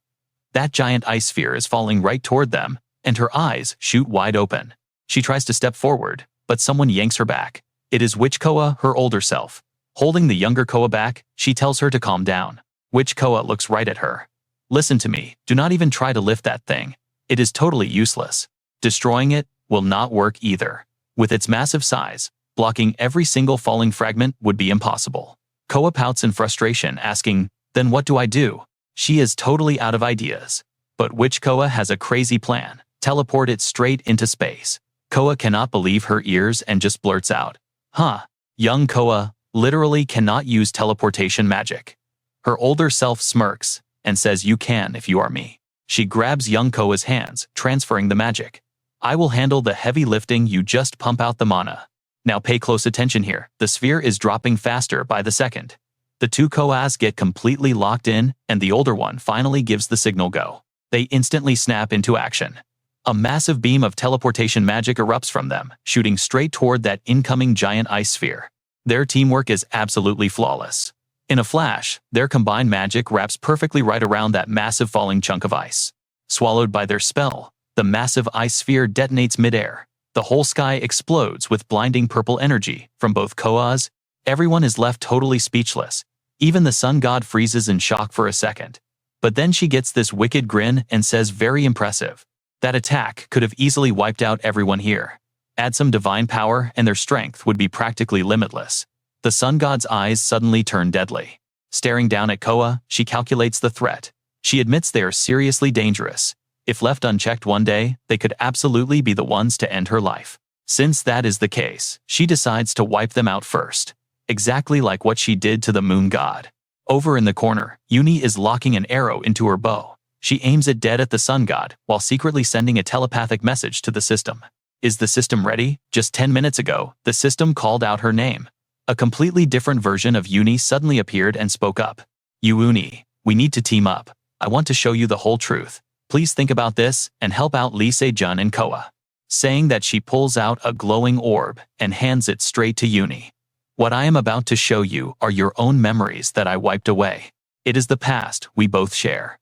That giant ice sphere is falling right toward them, and her eyes shoot wide open. She tries to step forward, but someone yanks her back. It is Witch Coa, her older self. Holding the younger Coa back, she tells her to calm down. Witch Coa looks right at her. Listen to me, do not even try to lift that thing. It is totally useless. Destroying it will not work either. With its massive size, blocking every single falling fragment would be impossible. Koa pouts in frustration, asking, "Then what do I do?" She is totally out of ideas. But Witch Coa has a crazy plan: teleport it straight into space. Koa cannot believe her ears and just blurts out, "Huh, young Koa literally cannot use teleportation magic." Her older self smirks and says, "You can if you are me." She grabs young Koa's hands, transferring the magic. "I will handle the heavy lifting, you just pump out the mana." Now pay close attention here. The sphere is dropping faster by the second. The two Koas get completely locked in, and the older one finally gives the signal go. They instantly snap into action. A massive beam of teleportation magic erupts from them, shooting straight toward that incoming giant ice sphere. Their teamwork is absolutely flawless. In a flash, their combined magic wraps perfectly right around that massive falling chunk of ice. Swallowed by their spell, the massive ice sphere detonates midair. The whole sky explodes with blinding purple energy from both Koas. Everyone is left totally speechless. Even the sun god freezes in shock for a second. But then she gets this wicked grin and says, "Very impressive. That attack could have easily wiped out everyone here. Add some divine power and their strength would be practically limitless." The sun god's eyes suddenly turn deadly. Staring down at Koa, she calculates the threat. She admits they are seriously dangerous. If left unchecked one day, they could absolutely be the ones to end her life. Since that is the case, she decides to wipe them out first. Exactly like what she did to the moon god. Over in the corner, Uni is locking an arrow into her bow. She aims it dead at the sun god, while secretly sending a telepathic message to the system. Is the system ready? Just 10 minutes ago, the system called out her name. A completely different version of Uni suddenly appeared and spoke up. "Uni, we need to team up. I want to show you the whole truth. Please think about this and help out Lee Se-jun and Koa." Saying that, she pulls out a glowing orb and hands it straight to Uni. "What I am about to show you are your own memories that I wiped away. It is the past we both share."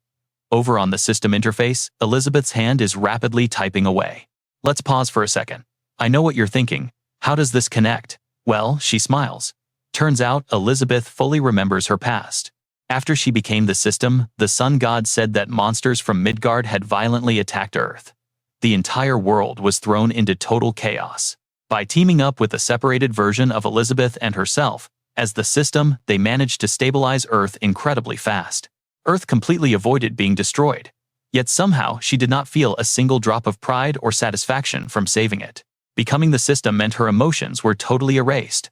Over on the system interface, Elizabeth's hand is rapidly typing away. Let's pause for a second. I know what you're thinking. How does this connect? Well, she smiles. Turns out Elizabeth fully remembers her past. After she became the system, the sun god said that monsters from Midgard had violently attacked Earth. The entire world was thrown into total chaos. By teaming up with a separated version of Elizabeth and herself, as the system, they managed to stabilize Earth incredibly fast. Earth completely avoided being destroyed. Yet somehow she did not feel a single drop of pride or satisfaction from saving it. Becoming the system meant her emotions were totally erased.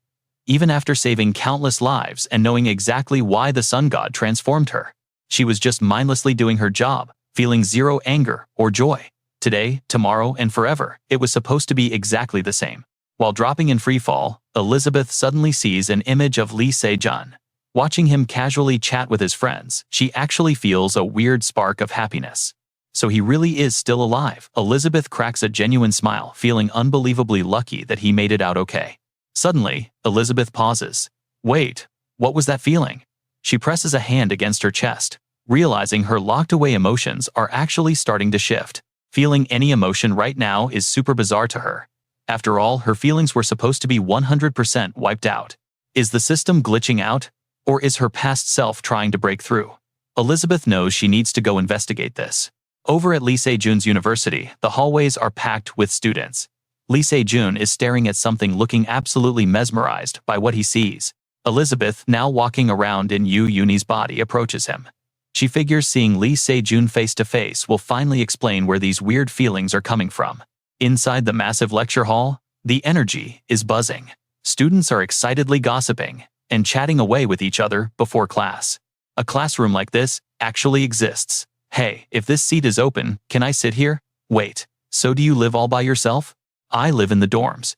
Even after saving countless lives and knowing exactly why the sun god transformed her, she was just mindlessly doing her job, feeling zero anger or joy. Today, tomorrow, and forever, it was supposed to be exactly the same. While dropping in freefall, Elizabeth suddenly sees an image of Lee Se-jun. Watching him casually chat with his friends, she actually feels a weird spark of happiness. So he really is still alive. Elizabeth cracks a genuine smile, feeling unbelievably lucky that he made it out okay. Suddenly, Elizabeth pauses. Wait, what was that feeling? She presses a hand against her chest, realizing her locked-away emotions are actually starting to shift. Feeling any emotion right now is super bizarre to her. After all, her feelings were supposed to be 100% wiped out. Is the system glitching out? Or is her past self trying to break through? Elizabeth knows she needs to go investigate this. Over at Lee Se-jun's university, the hallways are packed with students. Lee Se-jun is staring at something, looking absolutely mesmerized by what he sees. Elizabeth, now walking around in Uni's body, approaches him. She figures seeing Lee Se-jun face to face will finally explain where these weird feelings are coming from. Inside the massive lecture hall, the energy is buzzing. Students are excitedly gossiping and chatting away with each other before class. A classroom like this actually exists. Hey, if this seat is open, can I sit here? Wait, so do you live all by yourself? I live in the dorms.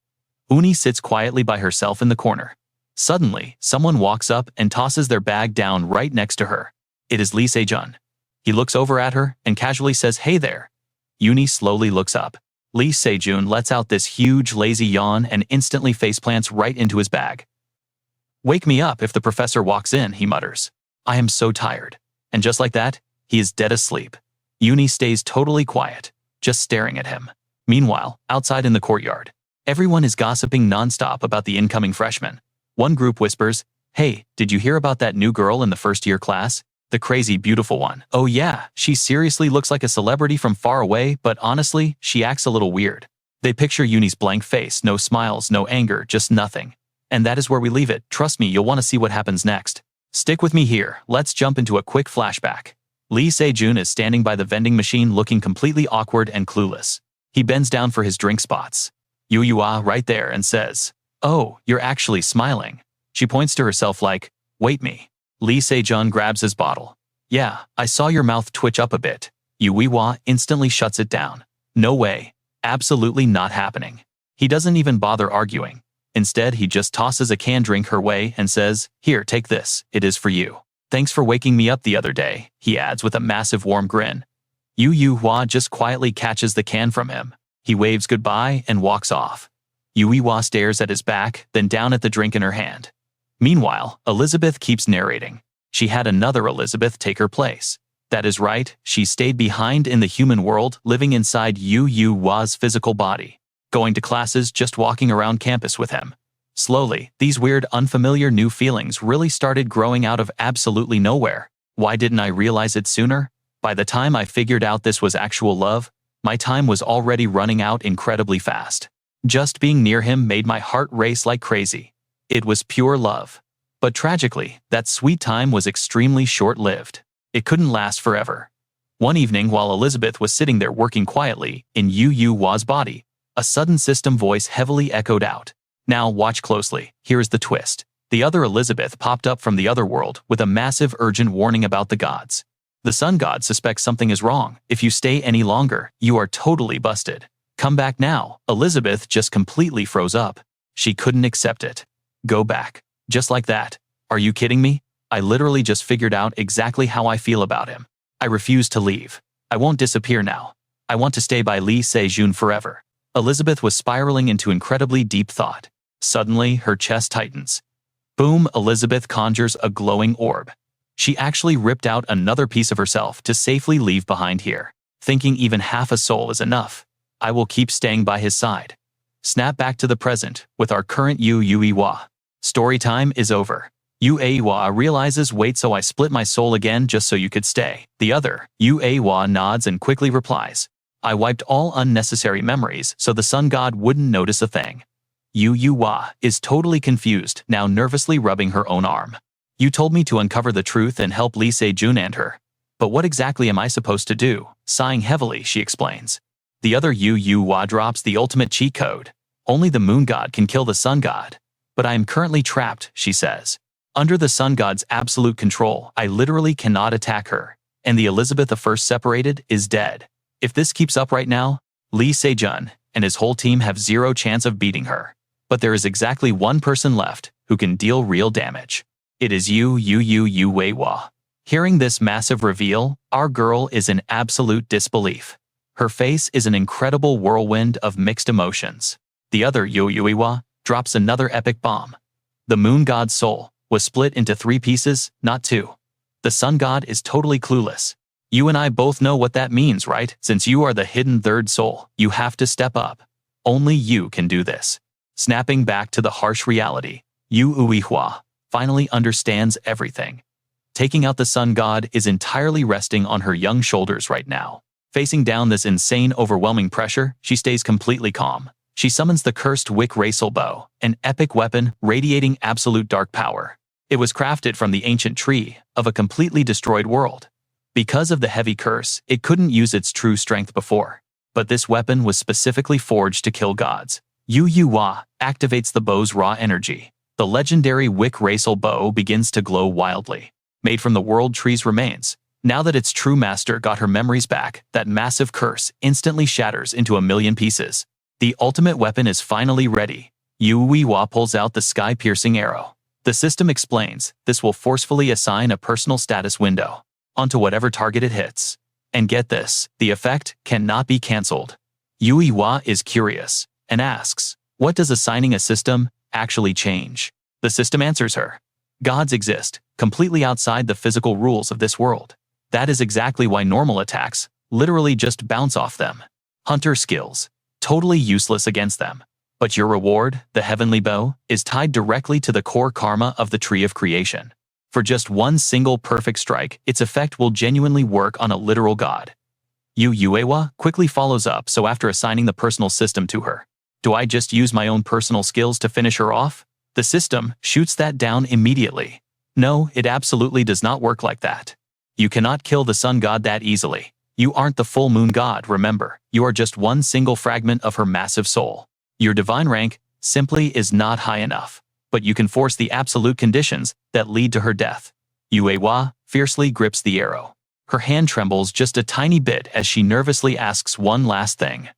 Uni sits quietly by herself in the corner. Suddenly, someone walks up and tosses their bag down right next to her. It is Lee Se-jun. He looks over at her and casually says, "Hey there." Uni slowly looks up. Lee Se-jun lets out this huge lazy yawn and instantly faceplants right into his bag. "Wake me up if the professor walks in," he mutters. "I am so tired." And just like that, he is dead asleep. Uni stays totally quiet, just staring at him. Meanwhile, outside in the courtyard, everyone is gossiping nonstop about the incoming freshman. One group whispers, "Hey, did you hear about that new girl in the first-year class? The crazy beautiful one. Oh yeah, she seriously looks like a celebrity from far away, but honestly, she acts a little weird." They picture Uni's blank face, no smiles, no anger, just nothing. And that is where we leave it. Trust me, you'll want to see what happens next. Stick with me here. Let's jump into a quick flashback. Lee Se-jun is standing by the vending machine looking completely awkward and clueless. He bends down for his drink spots. You are right there and says, "Oh, you're actually smiling." She points to herself like, "Wait me." Lee Se-jun grabs his bottle. "Yeah, I saw your mouth twitch up a bit." Yu instantly shuts it down. "No way. Absolutely not happening." He doesn't even bother arguing. Instead, he just tosses a canned drink her way and says, "Here, take this. It is for you. Thanks for waking me up the other day," he adds with a massive warm grin. Yu just quietly catches the can from him. He waves goodbye and walks off. Yu stares at his back, then down at the drink in her hand. Meanwhile, Elizabeth keeps narrating. She had another Elizabeth take her place. That is right, she stayed behind in the human world, living inside Yu's physical body. Going to classes, just walking around campus with him. Slowly, these weird, unfamiliar new feelings really started growing out of absolutely nowhere. Why didn't I realize it sooner? By the time I figured out this was actual love, my time was already running out incredibly fast. Just being near him made my heart race like crazy. It was pure love. But tragically, that sweet time was extremely short-lived. It couldn't last forever. One evening while Elizabeth was sitting there working quietly in Yu's body, a sudden system voice heavily echoed out. Now watch closely, here is the twist. The other Elizabeth popped up from the other world with a massive urgent warning about the gods. The sun god suspects something is wrong. If you stay any longer, you are totally busted. Come back now. Elizabeth just completely froze up. She couldn't accept it. Go back. Just like that. Are you kidding me? I literally just figured out exactly how I feel about him. I refuse to leave. I won't disappear now. I want to stay by Lee Se-jun forever. Elizabeth was spiraling into incredibly deep thought. Suddenly, her chest tightens. Boom, Elizabeth conjures a glowing orb. She actually ripped out another piece of herself to safely leave behind here. Thinking even half a soul is enough. I will keep staying by his side. Snap back to the present, with our current Yu. Story time is over. Yu realizes, wait, so I split my soul again just so you could stay. The other, Yu nods and quickly replies, I wiped all unnecessary memories so the sun god wouldn't notice a thing. Yu is totally confused, now nervously rubbing her own arm. You told me to uncover the truth and help Lee Se-jun and her. But what exactly am I supposed to do? Sighing heavily, she explains. The other Yu drops the ultimate cheat code. Only the moon god can kill the sun god. But I am currently trapped, she says. Under the sun god's absolute control, I literally cannot attack her. And the Elizabeth I first separated is dead. If this keeps up right now, Lee Se-jun and his whole team have zero chance of beating her. But there is exactly one person left who can deal real damage. It is Yu. Hearing this massive reveal, our girl is in absolute disbelief. Her face is an incredible whirlwind of mixed emotions. The other Yu drops another epic bomb. The moon god's soul was split into 3 pieces, not 2. The sun god is totally clueless. You and I both know what that means, right? Since you are the hidden third soul, you have to step up. Only you can do this. Snapping back to the harsh reality, Yu finally understands everything. Taking out the sun god is entirely resting on her young shoulders right now. Facing down this insane, overwhelming pressure, she stays completely calm. She summons the cursed regressor bow, an epic weapon radiating absolute dark power. It was crafted from the ancient tree of a completely destroyed world. Because of the heavy curse, it couldn't use its true strength before. But this weapon was specifically forged to kill gods. Yu activates the bow's raw energy. The legendary regressor bow begins to glow wildly. Made from the world tree's remains. Now that its true master got her memories back, that massive curse instantly shatters into a million pieces. The ultimate weapon is finally ready. Yu pulls out the sky-piercing arrow. The system explains, this will forcefully assign a personal status window onto whatever target it hits. And get this, the effect cannot be cancelled. Yu is curious and asks, what does assigning a system actually change? The system answers her. Gods exist, completely outside the physical rules of this world. That is exactly why normal attacks literally just bounce off them. Hunter skills, totally useless against them. But your reward, the heavenly bow, is tied directly to the core karma of the tree of creation. For just one single perfect strike, its effect will genuinely work on a literal god. Yu quickly follows up, so after assigning the personal system to her, do I just use my own personal skills to finish her off? The system shoots that down immediately. No, it absolutely does not work like that. You cannot kill the sun god that easily. You aren't the full moon god, remember. You are just one single fragment of her massive soul. Your divine rank simply is not high enough. But you can force the absolute conditions that lead to her death. Yue fiercely grips the arrow. Her hand trembles just a tiny bit as she nervously asks one last thing.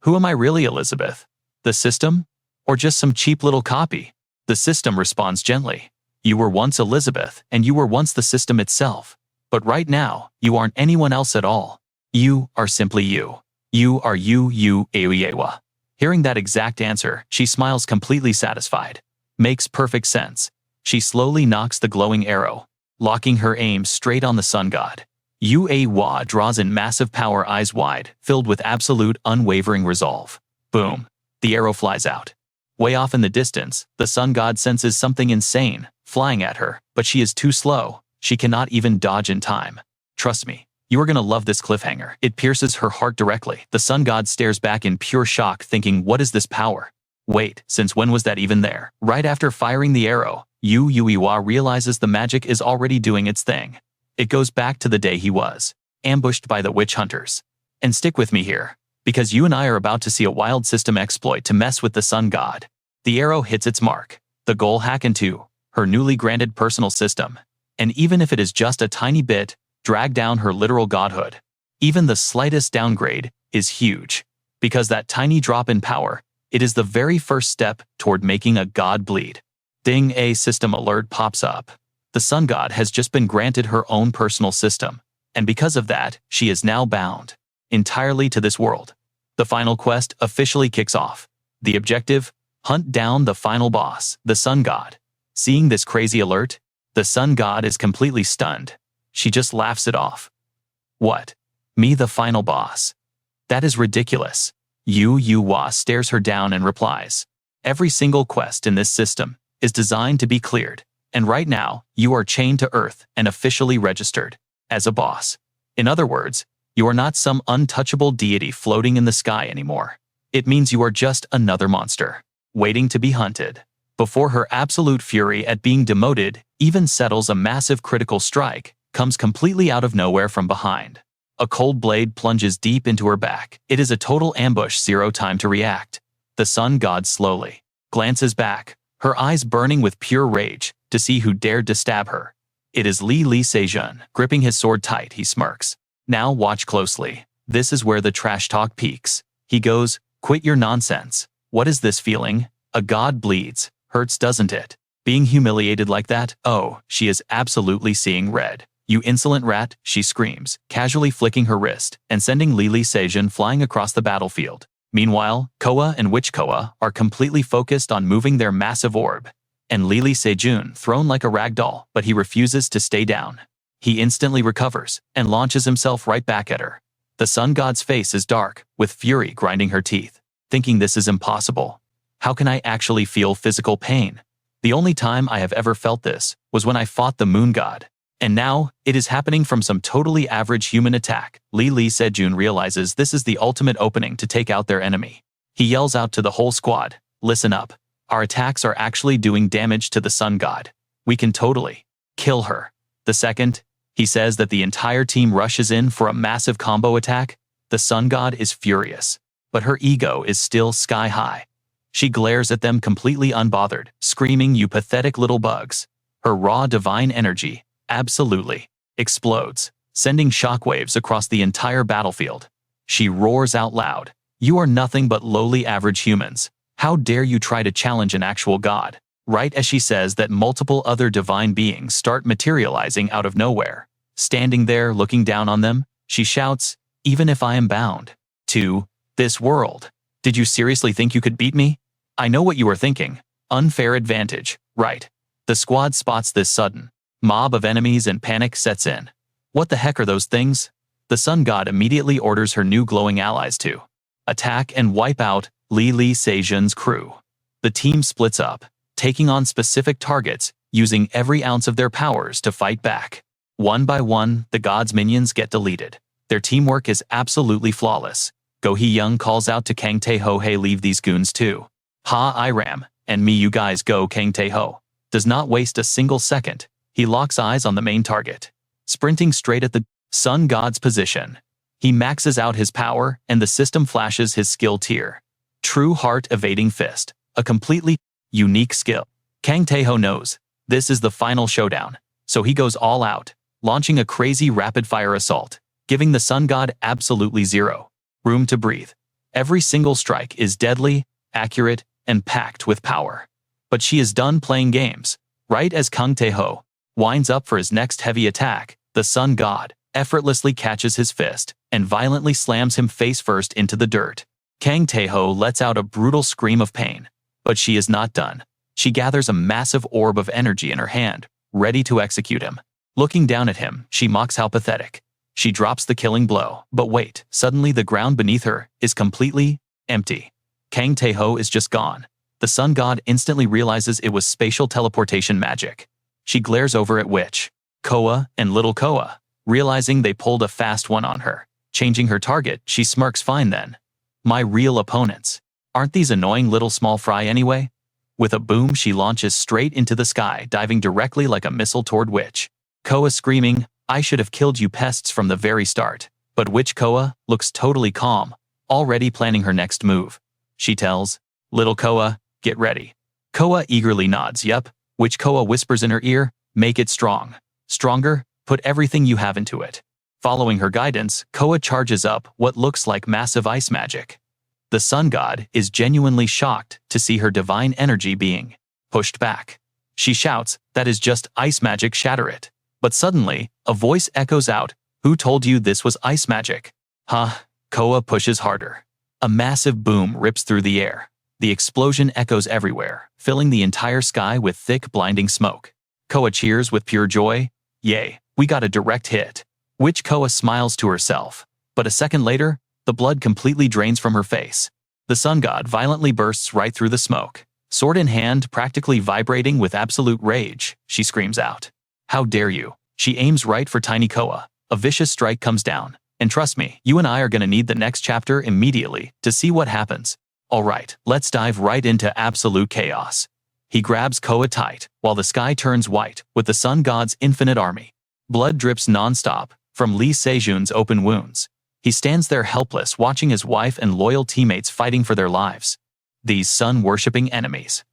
Who am I really, Elizabeth? The system? Or just some cheap little copy? The system responds gently. You were once Elizabeth, and you were once the system itself. But right now, you aren't anyone else at all. You are simply you. You are you, Ewa. Hearing that exact answer, she smiles completely satisfied. Makes perfect sense. She slowly knocks the glowing arrow, locking her aim straight on the sun god. Yue draws in massive power, eyes wide, filled with absolute, unwavering resolve. Boom. The arrow flies out. Way off in the distance, the sun god senses something insane, flying at her, but she is too slow. She cannot even dodge in time. Trust me, you are gonna love this cliffhanger. It pierces her heart directly. The sun god stares back in pure shock, thinking, what is this power? Wait, since when was that even there? Right after firing the arrow, Yue realizes the magic is already doing its thing. It goes back to the day he was ambushed by the witch hunters. And stick with me here, because you and I are about to see a wild system exploit to mess with the sun god. The arrow hits its mark. The goal hack into her newly granted personal system. And even if it is just a tiny bit, drag down her literal godhood. Even the slightest downgrade is huge. Because that tiny drop in power, it is the very first step toward making a god bleed. Ding, a system alert pops up. The sun god has just been granted her own personal system, and because of that, she is now bound entirely to this world. The final quest officially kicks off. The objective? Hunt down the final boss, the sun god. Seeing this crazy alert, the sun god is completely stunned. She just laughs it off. What? Me, the final boss? That is ridiculous. Yue stares her down and replies. Every single quest in this system is designed to be cleared, and right now, you are chained to Earth and officially registered as a boss. In other words, you are not some untouchable deity floating in the sky anymore. It means you are just another monster, waiting to be hunted. Before her absolute fury at being demoted even settles, a massive critical strike comes completely out of nowhere from behind. A cold blade plunges deep into her back. It is a total ambush, zero time to react. The sun god slowly glances back, her eyes burning with pure rage, to see who dared to stab her. It is Lee Se-jun. Gripping his sword tight, he smirks. Now watch closely. This is where the trash talk peaks. He goes, quit your nonsense. What is this feeling? A god bleeds. Hurts, doesn't it? Being humiliated like that? Oh, she is absolutely seeing red. You insolent rat, she screams, casually flicking her wrist and sending Lee Se-jun flying across the battlefield. Meanwhile, Coa and Witch Coa are completely focused on moving their massive orb, and Lee Se-jun thrown like a rag doll, but he refuses to stay down. He instantly recovers and launches himself right back at her. The sun god's face is dark, with fury grinding her teeth, thinking this is impossible. How can I actually feel physical pain? The only time I have ever felt this was when I fought the moon god. And now, it is happening from some totally average human attack. Lee Se-jun realizes this is the ultimate opening to take out their enemy. He yells out to the whole squad, listen up. Our attacks are actually doing damage to the sun god. We can totally kill her. The second, he says that the entire team rushes in for a massive combo attack, the sun god is furious. But her ego is still sky high. She glares at them completely unbothered, screaming, you pathetic little bugs. Her raw divine energy absolutely explodes, sending shockwaves across the entire battlefield. She roars out loud, you are nothing but lowly average humans. How dare you try to challenge an actual god? Right as she says that, multiple other divine beings start materializing out of nowhere. Standing there looking down on them, she shouts, even if I am bound to this world, did you seriously think you could beat me? I know what you are thinking. Unfair advantage, right? The squad spots this sudden mob of enemies and panic sets in. What the heck are those things? The sun god immediately orders her new glowing allies to attack and wipe out Lee Se-jun's crew. The team splits up, taking on specific targets, using every ounce of their powers to fight back. One by one, the god's minions get deleted. Their teamwork is absolutely flawless. Go Hee-young calls out to Kang Tae-ho, hey, leave these goons too. Ha, Iram, And me you guys go. Kang Tae-ho does not waste a single second. He locks eyes on the main target, sprinting straight at the sun god's position. He maxes out his power, and the system flashes his skill tier. True Heart Evading Fist, a completely unique skill. Kang Tae-ho knows this is the final showdown, so he goes all out, launching a crazy rapid-fire assault, giving the sun god absolutely zero room to breathe. Every single strike is deadly, accurate, and packed with power. But she is done playing games. Right as Kang Tae-ho winds up for his next heavy attack, the sun god effortlessly catches his fist and violently slams him face first into the dirt. Kang Tae-ho lets out a brutal scream of pain, but she is not done. She gathers a massive orb of energy in her hand, ready to execute him. Looking down at him, she mocks how pathetic. She drops the killing blow, but wait, suddenly the ground beneath her is completely empty. Kang Tae-ho is just gone. The sun god instantly realizes it was spatial teleportation magic. She glares over at Witch Coa and Little Coa, realizing they pulled a fast one on her. Changing her target, she smirks. Fine then. My real opponents. Aren't these annoying little small fry anyway? With a boom, she launches straight into the sky, diving directly like a missile toward Witch Coa, screaming, I should have killed you pests from the very start. But Witch Coa looks totally calm, already planning her next move. She tells Little Coa, get ready. Coa eagerly nods. Yup. Witch Coa whispers in her ear, make it strong. Stronger, put everything you have into it. Following her guidance, Coa charges up what looks like massive ice magic. The sun god is genuinely shocked to see her divine energy being pushed back. She shouts, that is just ice magic, shatter it. But suddenly, a voice echoes out, who told you this was ice magic? Huh? Coa pushes harder. A massive boom rips through the air. The explosion echoes everywhere, filling the entire sky with thick, blinding smoke. Coa cheers with pure joy. Yay, we got a direct hit. Witch Coa smiles to herself. But a second later, the blood completely drains from her face. The sun god violently bursts right through the smoke. Sword in hand, practically vibrating with absolute rage, she screams out. How dare you? She aims right for tiny Coa. A vicious strike comes down. And trust me, you and I are gonna need the next chapter immediately to see what happens. Alright, let's dive right into absolute chaos. He grabs Coa tight, while the sky turns white with the sun god's infinite army. Blood drips non-stop from Lee Se-jun's open wounds. He stands there helpless, watching his wife and loyal teammates fighting for their lives. These sun-worshipping enemies.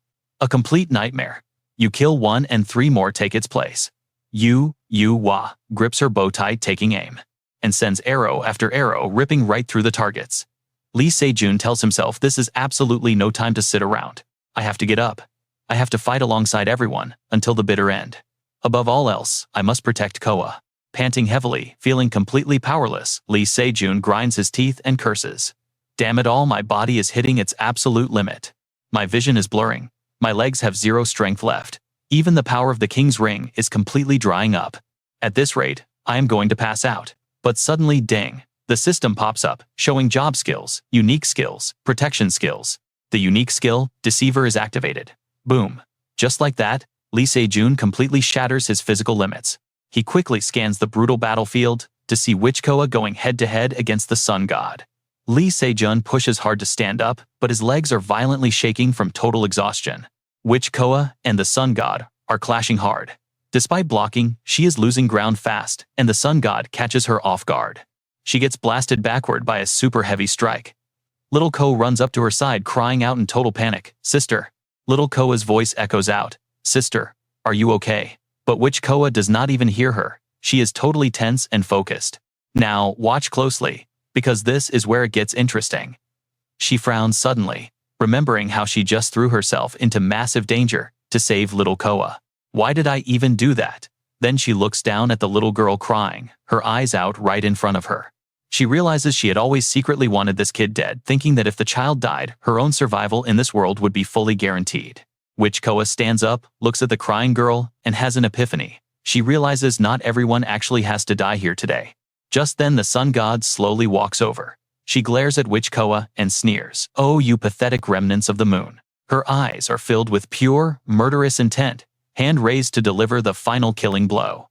A complete nightmare. You kill one and three more take its place. Wah grips her bow tight, taking aim, and sends arrow after arrow ripping right through the targets. Lee Se-jun tells himself this is absolutely no time to sit around. I have to get up. I have to fight alongside everyone until the bitter end. Above all else, I must protect Coa. Panting heavily, feeling completely powerless, Lee Se-jun grinds his teeth and curses. Damn it all, my body is hitting its absolute limit. My vision is blurring. My legs have zero strength left. Even the power of the king's ring is completely drying up. At this rate, I am going to pass out. But suddenly, ding, the system pops up, showing job skills, unique skills, protection skills. The unique skill, Deceiver, is activated. Boom. Just like that, Lee Se-jun completely shatters his physical limits. He quickly scans the brutal battlefield to see Witch Coa going head-to-head against the sun god. Lee Se-jun pushes hard to stand up, but his legs are violently shaking from total exhaustion. Witch Coa and the sun god are clashing hard. Despite blocking, she is losing ground fast, and the sun god catches her off guard. She gets blasted backward by a super heavy strike. Little Coa runs up to her side, crying out in total panic, Sister. Little Coa's voice echoes out, Sister, are you okay? But Witch Coa does not even hear her. She is totally tense and focused. Now, watch closely, because this is where it gets interesting. She frowns suddenly, remembering how she just threw herself into massive danger to save Little Coa. Why did I even do that? Then she looks down at the little girl crying, her eyes out right in front of her. She realizes she had always secretly wanted this kid dead, thinking that if the child died, her own survival in this world would be fully guaranteed. Witch Coa stands up, looks at the crying girl, and has an epiphany. She realizes not everyone actually has to die here today. Just then the sun god slowly walks over. She glares at Witch Coa and sneers, Oh, you pathetic remnants of the moon. Her eyes are filled with pure, murderous intent, hand raised to deliver the final killing blow.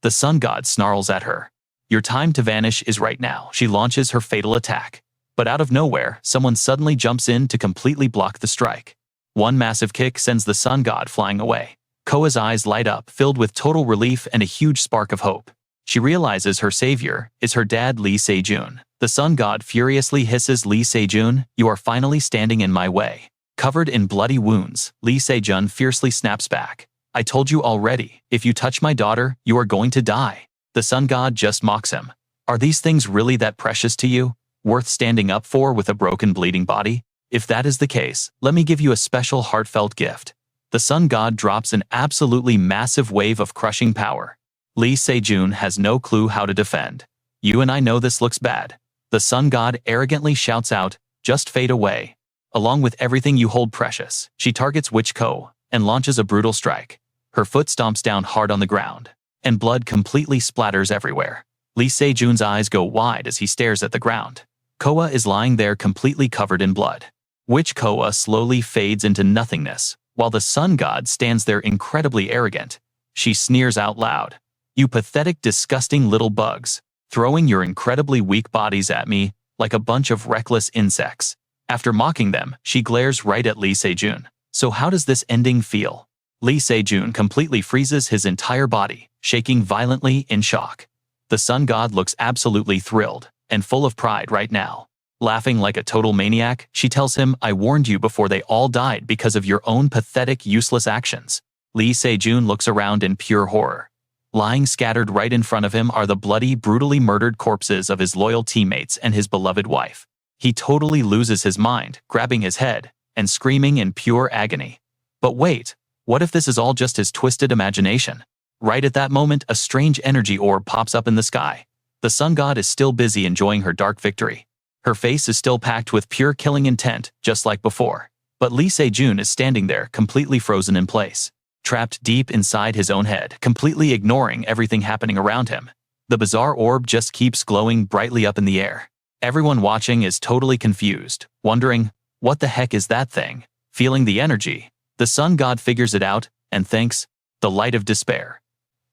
The sun god snarls at her. Your time to vanish is right now. She launches her fatal attack. But out of nowhere, someone suddenly jumps in to completely block the strike. One massive kick sends the sun god flying away. Koa's eyes light up, filled with total relief and a huge spark of hope. She realizes her savior is her dad Lee Se-jun. The sun god furiously hisses, "Lee Se-jun, you are finally standing in my way." Covered in bloody wounds, Lee Se-jun fiercely snaps back. "I told you already, if you touch my daughter, you are going to die." The sun god just mocks him. "Are these things really that precious to you? Worth standing up for with a broken, bleeding body? If that is the case, let me give you a special heartfelt gift." The sun god drops an absolutely massive wave of crushing power. Lee Se-jun has no clue how to defend. "You and I know this looks bad." The sun god arrogantly shouts out, "Just fade away. Along with everything you hold precious." She targets Witch Coa and launches a brutal strike. Her foot stomps down hard on the ground, and blood completely splatters everywhere. Lee Se-jun's eyes go wide as he stares at the ground. Coa is lying there completely covered in blood. Witch Coa slowly fades into nothingness, while the sun god stands there incredibly arrogant. She sneers out loud, "You pathetic, disgusting little bugs, throwing your incredibly weak bodies at me like a bunch of reckless insects." After mocking them, she glares right at Lee Se-jun. "So how does this ending feel?" Lee Se-jun completely freezes his entire body, shaking violently in shock. The sun god looks absolutely thrilled and full of pride right now. Laughing like a total maniac, she tells him, "I warned you before they all died because of your own pathetic, useless actions." Lee Se-jun looks around in pure horror. Lying scattered right in front of him are the bloody, brutally murdered corpses of his loyal teammates and his beloved wife. He totally loses his mind, grabbing his head and screaming in pure agony. But wait, what if this is all just his twisted imagination? Right at that moment, a strange energy orb pops up in the sky. The sun god is still busy enjoying her dark victory. Her face is still packed with pure killing intent, just like before. But Lee Se-jun is standing there, completely frozen in place, trapped deep inside his own head, completely ignoring everything happening around him. The bizarre orb just keeps glowing brightly up in the air. Everyone watching is totally confused, wondering, what the heck is that thing? Feeling the energy, the sun god figures it out and thinks, the light of despair.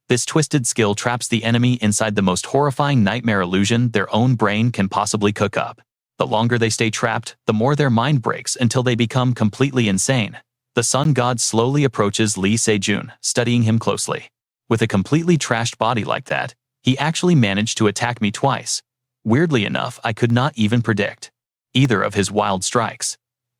This twisted skill traps the enemy inside the most horrifying nightmare illusion their own brain can possibly cook up. The longer they stay trapped, the more their mind breaks until they become completely insane. The sun god slowly approaches Lee Se-jun, studying him closely. With a completely trashed body like that, he actually managed to attack me twice. Weirdly enough, I could not even predict either of his wild strikes.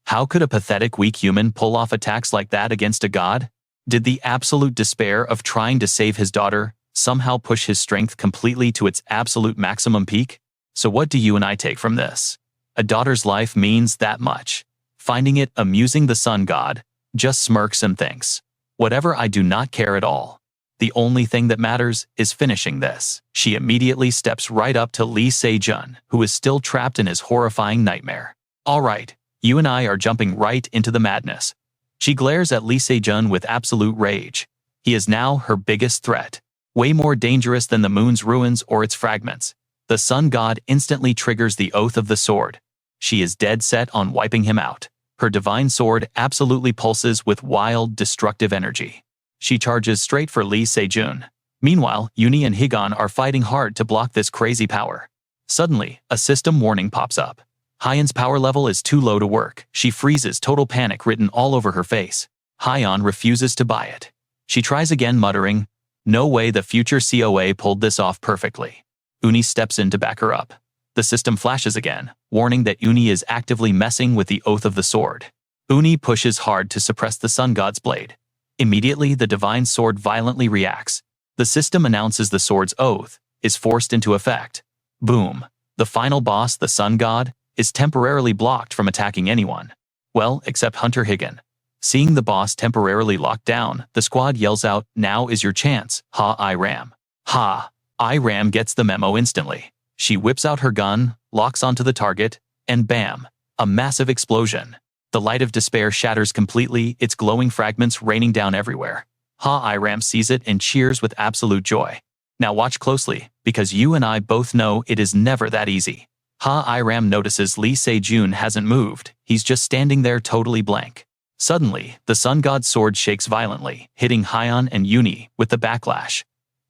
How could a pathetic, weak human pull off attacks like that against a god? Did the absolute despair of trying to save his daughter somehow push his strength completely to its absolute maximum peak? So what do you and I take from this? A daughter's life means that much. Finding it amusing, the sun god just smirks and thinks, "Whatever, I do not care at all. The only thing that matters is finishing this." She immediately steps right up to Lee Se-jun, who is still trapped in his horrifying nightmare. "All right, you and I are jumping right into the madness." She glares at Lee Se-jun with absolute rage. He is now her biggest threat, way more dangerous than the moon's ruins or its fragments. The sun god instantly triggers the oath of the sword. She is dead set on wiping him out. Her divine sword absolutely pulses with wild, destructive energy. She charges straight for Lee Se-jun. Meanwhile, Uni and Higan are fighting hard to block this crazy power. Suddenly, a system warning pops up. Hyan's power level is too low to work. She freezes, total panic written all over her face. Hyan refuses to buy it. She tries again, muttering, "No way, the future COA pulled this off perfectly." Uni steps in to back her up. The system flashes again, warning that Uni is actively messing with the oath of the sword. Uni pushes hard to suppress the sun god's blade. Immediately, the divine sword violently reacts. The system announces the sword's oath is forced into effect. Boom. The final boss, the sun god, is temporarily blocked from attacking anyone. Well, except Hunter Higan. Seeing the boss temporarily locked down, the squad yells out, "Now is your chance, Ha Iram." Ha! Iram gets the memo instantly. She whips out her gun, locks onto the target, and bam! A massive explosion. The light of despair shatters completely, its glowing fragments raining down everywhere. Ha Iram sees it and cheers with absolute joy. Now watch closely, because you and I both know it is never that easy. Ha Iram notices Lee Se-jun hasn't moved, he's just standing there totally blank. Suddenly, the sun god's sword shakes violently, hitting Hyan and Uni with the backlash.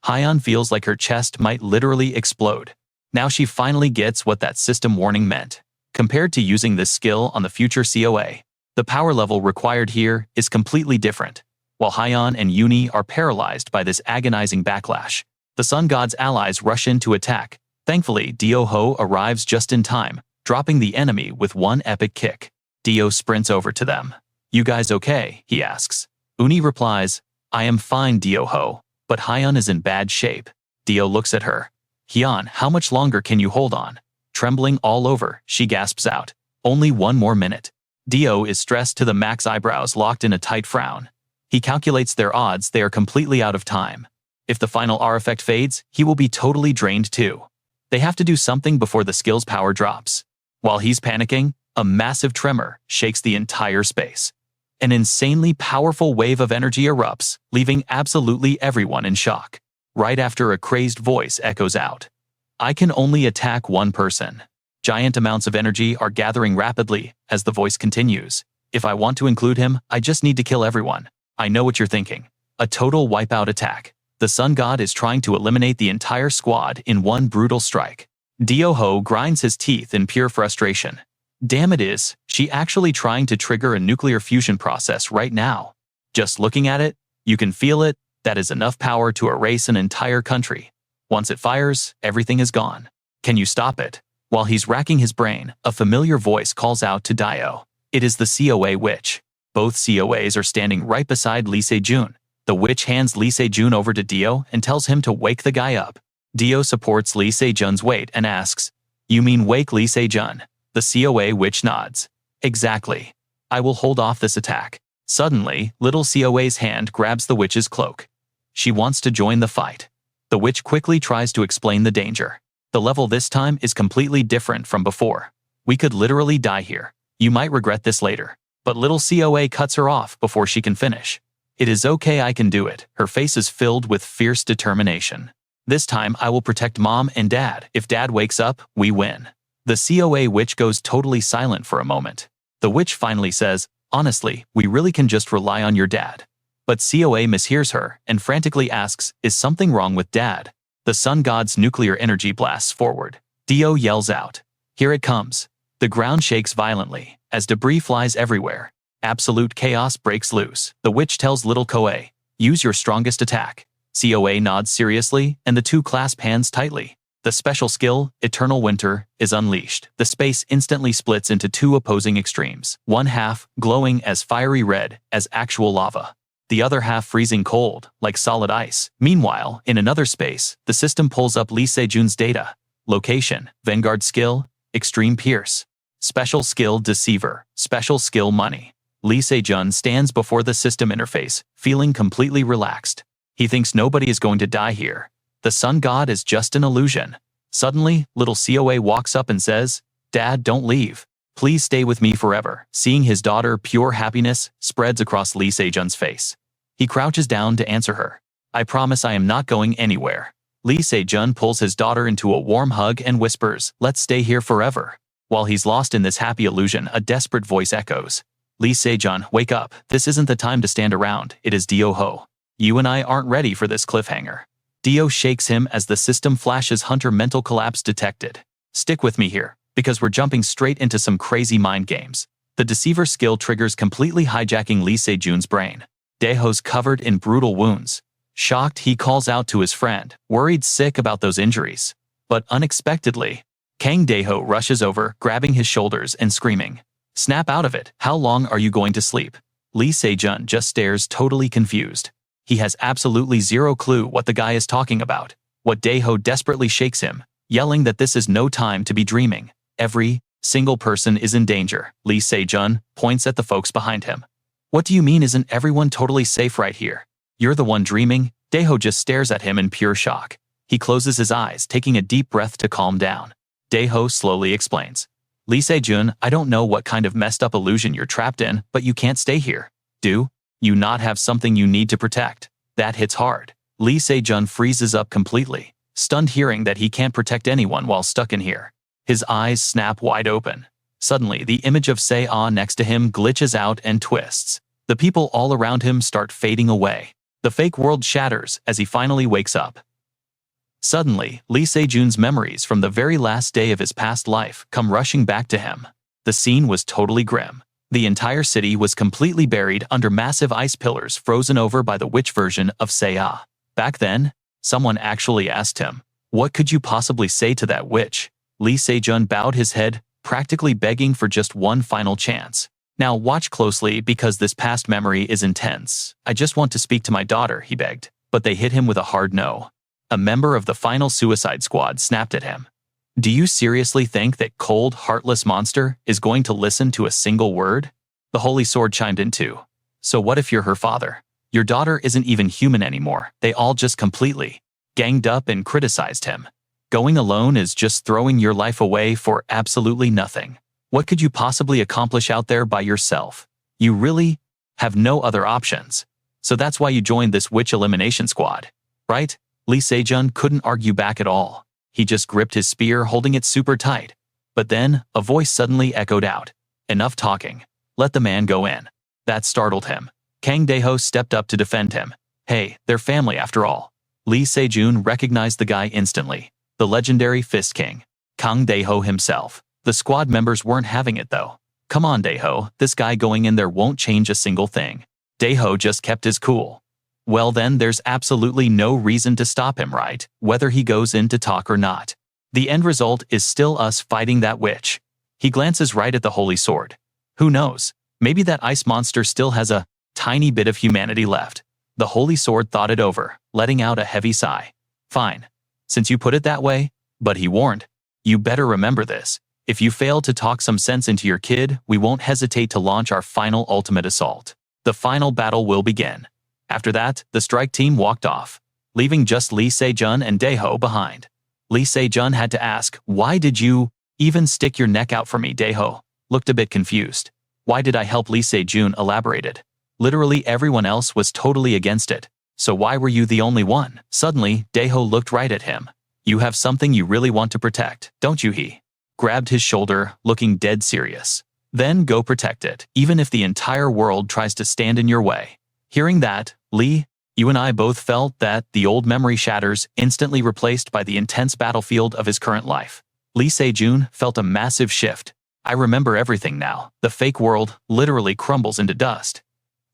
Hyan feels like her chest might literally explode. Now she finally gets what that system warning meant. Compared to using this skill on the future COA, The power level required here is completely different. While Hyeon and Uni are paralyzed by this agonizing backlash, the Sun God's allies rush in to attack. Thankfully, Dio-ho arrives just in time, dropping the enemy with one epic kick. Dio sprints over to them. "You guys okay?" he asks. Uni replies, "I am fine, Dio-ho, but Hyeon is in bad shape." Dio looks at her. "Hyeon, how much longer can you hold on?" Trembling all over, she gasps out, "Only one more minute." Dio is stressed to the max, eyebrows locked in a tight frown. He calculates their odds. They are completely out of time. If the final R effect fades, he will be totally drained too. They have to do something before the skill's power drops. While he's panicking, a massive tremor shakes the entire space. An insanely powerful wave of energy erupts, leaving absolutely everyone in shock. Right after, a crazed voice echoes out, "I can only attack one person." Giant amounts of energy are gathering rapidly as the voice continues. "If I want to include him, I just need to kill everyone." I know what you're thinking. A total wipeout attack. The Sun God is trying to eliminate the entire squad in one brutal strike. Dio-ho grinds his teeth in pure frustration. Damn, it is she actually trying to trigger a nuclear fusion process right now? Just looking at it, you can feel it. That is enough power to erase an entire country. Once it fires, everything is gone. Can you stop it? While he's racking his brain, a familiar voice calls out to Dio. It is the COA witch. Both COAs are standing right beside Lee Se-jun. The witch hands Lee Se-jun over to Dio and tells him to wake the guy up. Dio supports Lee Se-jun's weight and asks, "You mean wake Lee Se-jun?" The COA witch nods. "Exactly. I will hold off this attack." Suddenly, little COA's hand grabs the witch's cloak. She wants to join the fight. The witch quickly tries to explain the danger. The level this time is completely different from before. "We could literally die here. You might regret this later." But little COA cuts her off before she can finish. "It is okay, I can do it." Her face is filled with fierce determination. "This time I will protect Mom and Dad. If Dad wakes up, we win." The COA witch goes totally silent for a moment. The witch finally says, "Honestly, we really can just rely on your dad." But COA mishears her and frantically asks, "Is something wrong with Dad?" The Sun God's nuclear energy blasts forward. Dio yells out, "Here it comes." The ground shakes violently as debris flies everywhere. Absolute chaos breaks loose. The witch tells little Koa, "Use your strongest attack." COA nods seriously and the two clasp hands tightly. The special skill, Eternal Winter, is unleashed. The space instantly splits into two opposing extremes. One half, glowing as fiery red as actual lava. The other half freezing cold, like solid ice. Meanwhile, in another space, the system pulls up Lee Se-jun's data. Location, Vanguard skill, Extreme Pierce. Special skill, Deceiver. Special skill, Money. Lee Se-jun stands before the system interface, feeling completely relaxed. He thinks nobody is going to die here. The Sun God is just an illusion. Suddenly, little COA walks up and says, "Dad, don't leave. Please stay with me forever." Seeing his daughter, pure happiness spreads across Lee Se-jun's face. He crouches down to answer her. "I promise I am not going anywhere." Lee Se-jun pulls his daughter into a warm hug and whispers, "Let's stay here forever." While he's lost in this happy illusion, a desperate voice echoes, "Lee Se-jun, wake up. This isn't the time to stand around. It is Dio-ho. You and I aren't ready for this cliffhanger." Dio shakes him as the system flashes Hunter mental collapse detected. "Stick with me here, because we're jumping straight into some crazy mind games." The Deceiver skill triggers, completely hijacking Lee Se-jun's brain. Daeho's covered in brutal wounds. Shocked, he calls out to his friend, worried sick about those injuries. But unexpectedly, Kang Daeho rushes over, grabbing his shoulders and screaming, "Snap out of it. How long are you going to sleep?" Lee Se-jun just stares, totally confused. He has absolutely zero clue what the guy is talking about. What Daeho desperately shakes him, yelling that this is no time to be dreaming. Every single person is in danger. Lee Se-jun points at the folks behind him. "What do you mean, isn't everyone totally safe right here? You're the one dreaming?" Daeho just stares at him in pure shock. He closes his eyes, taking a deep breath to calm down. Daeho slowly explains, "Lee Se-jun, I don't know what kind of messed up illusion you're trapped in, but you can't stay here. Do you not have something you need to protect?" That hits hard. Lee Se-jun freezes up completely, stunned hearing that he can't protect anyone while stuck in here. His eyes snap wide open. Suddenly, the image of Se-ah next to him glitches out and twists. The people all around him start fading away. The fake world shatters as he finally wakes up. Suddenly, Lee Se-jun's memories from the very last day of his past life come rushing back to him. The scene was totally grim. The entire city was completely buried under massive ice pillars frozen over by the witch version of Se-a. Back then, someone actually asked him, "What could you possibly say to that witch?" Lee Se-jun bowed his head, practically begging for just one final chance. "Now watch closely because this past memory is intense. I just want to speak to my daughter," he begged. But they hit him with a hard no. A member of the final suicide squad snapped at him. "Do you seriously think that cold, heartless monster is going to listen to a single word?" The Holy Sword chimed in too. "So what if you're her father? Your daughter isn't even human anymore." They all just completely ganged up and criticized him. "Going alone is just throwing your life away for absolutely nothing. What could you possibly accomplish out there by yourself? You really have no other options. So that's why you joined this witch elimination squad, right?" Lee Se-jun couldn't argue back at all. He just gripped his spear, holding it super tight. But then, a voice suddenly echoed out. "Enough talking. Let the man go in." That startled him. Kang Dae-ho stepped up to defend him. "Hey, they're family after all." Lee Se-jun recognized the guy instantly. The legendary Fist King, Kang Dae-ho himself. The squad members weren't having it though. "Come on, Dae-ho, this guy going in there won't change a single thing." Dae-ho just kept his cool. "Well then, there's absolutely no reason to stop him, right? Whether he goes in to talk or not. The end result is still us fighting that witch." He glances right at the Holy Sword. Who knows? Maybe that ice monster still has a tiny bit of humanity left. The Holy Sword thought it over, letting out a heavy sigh. "Fine. Since you put it that way," but he warned, "you better remember this. If you fail to talk some sense into your kid, we won't hesitate to launch our final ultimate assault. The final battle will begin." After that, the strike team walked off, leaving just Lee Se-jun and Dae-ho behind. Lee Se-jun had to ask, "Why did you even stick your neck out for me?" Dae-ho looked a bit confused. "Why did I help?" Lee Se-jun elaborated. "Literally everyone else was totally against it. So why were you the only one?" Suddenly, Dae-ho looked right at him. "You have something you really want to protect, don't you?" He grabbed his shoulder, looking dead serious. "Then go protect it, even if the entire world tries to stand in your way." Hearing that, "Lee, you and I both felt that the old memory shatters, instantly replaced by the intense battlefield of his current life." Lee Se-jun felt a massive shift. "I remember everything now. The fake world literally crumbles into dust."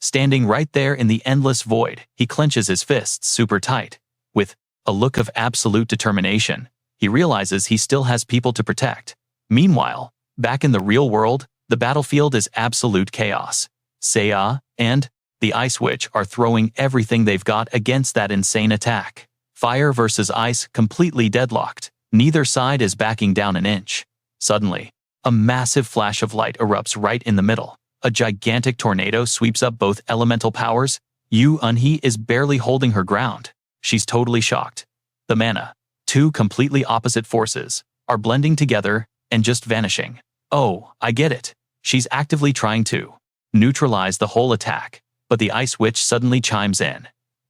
Standing right there in the endless void, he clenches his fists super tight. With a look of absolute determination, he realizes he still has people to protect. Meanwhile, back in the real world, the battlefield is absolute chaos. Se-a and the Ice Witch are throwing everything they've got against that insane attack. Fire versus ice completely deadlocked. Neither side is backing down an inch. Suddenly, a massive flash of light erupts right in the middle. A gigantic tornado sweeps up both elemental powers. Yu Eun-hee is barely holding her ground. She's totally shocked. The mana, two completely opposite forces, are blending together and just vanishing. Oh, I get it. She's actively trying to neutralize the whole attack. But the Ice Witch suddenly chimes in.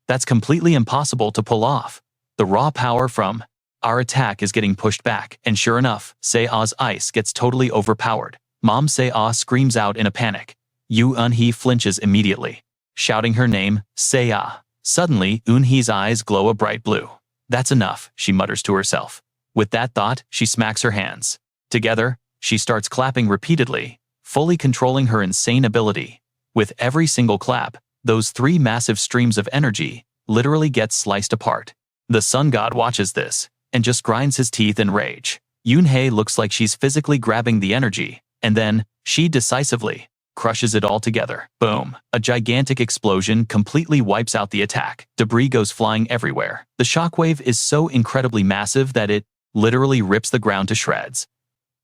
"That's completely impossible to pull off. The raw power from our attack is getting pushed back," and sure enough, Se-a's ice gets totally overpowered. Mom Se-a screams out in a panic. Yu Eun-hee flinches immediately, shouting her name, Se-a. Suddenly, Eun-hee's eyes glow a bright blue. "That's enough," she mutters to herself. With that thought, she smacks her hands. Together, she starts clapping repeatedly, fully controlling her insane ability. With every single clap, those three massive streams of energy literally get sliced apart. The sun god watches this and just grinds his teeth in rage. Yoon-hae looks like she's physically grabbing the energy, and then she decisively crushes it all together. Boom! A gigantic explosion completely wipes out the attack. Debris goes flying everywhere. The shockwave is so incredibly massive that it literally rips the ground to shreds.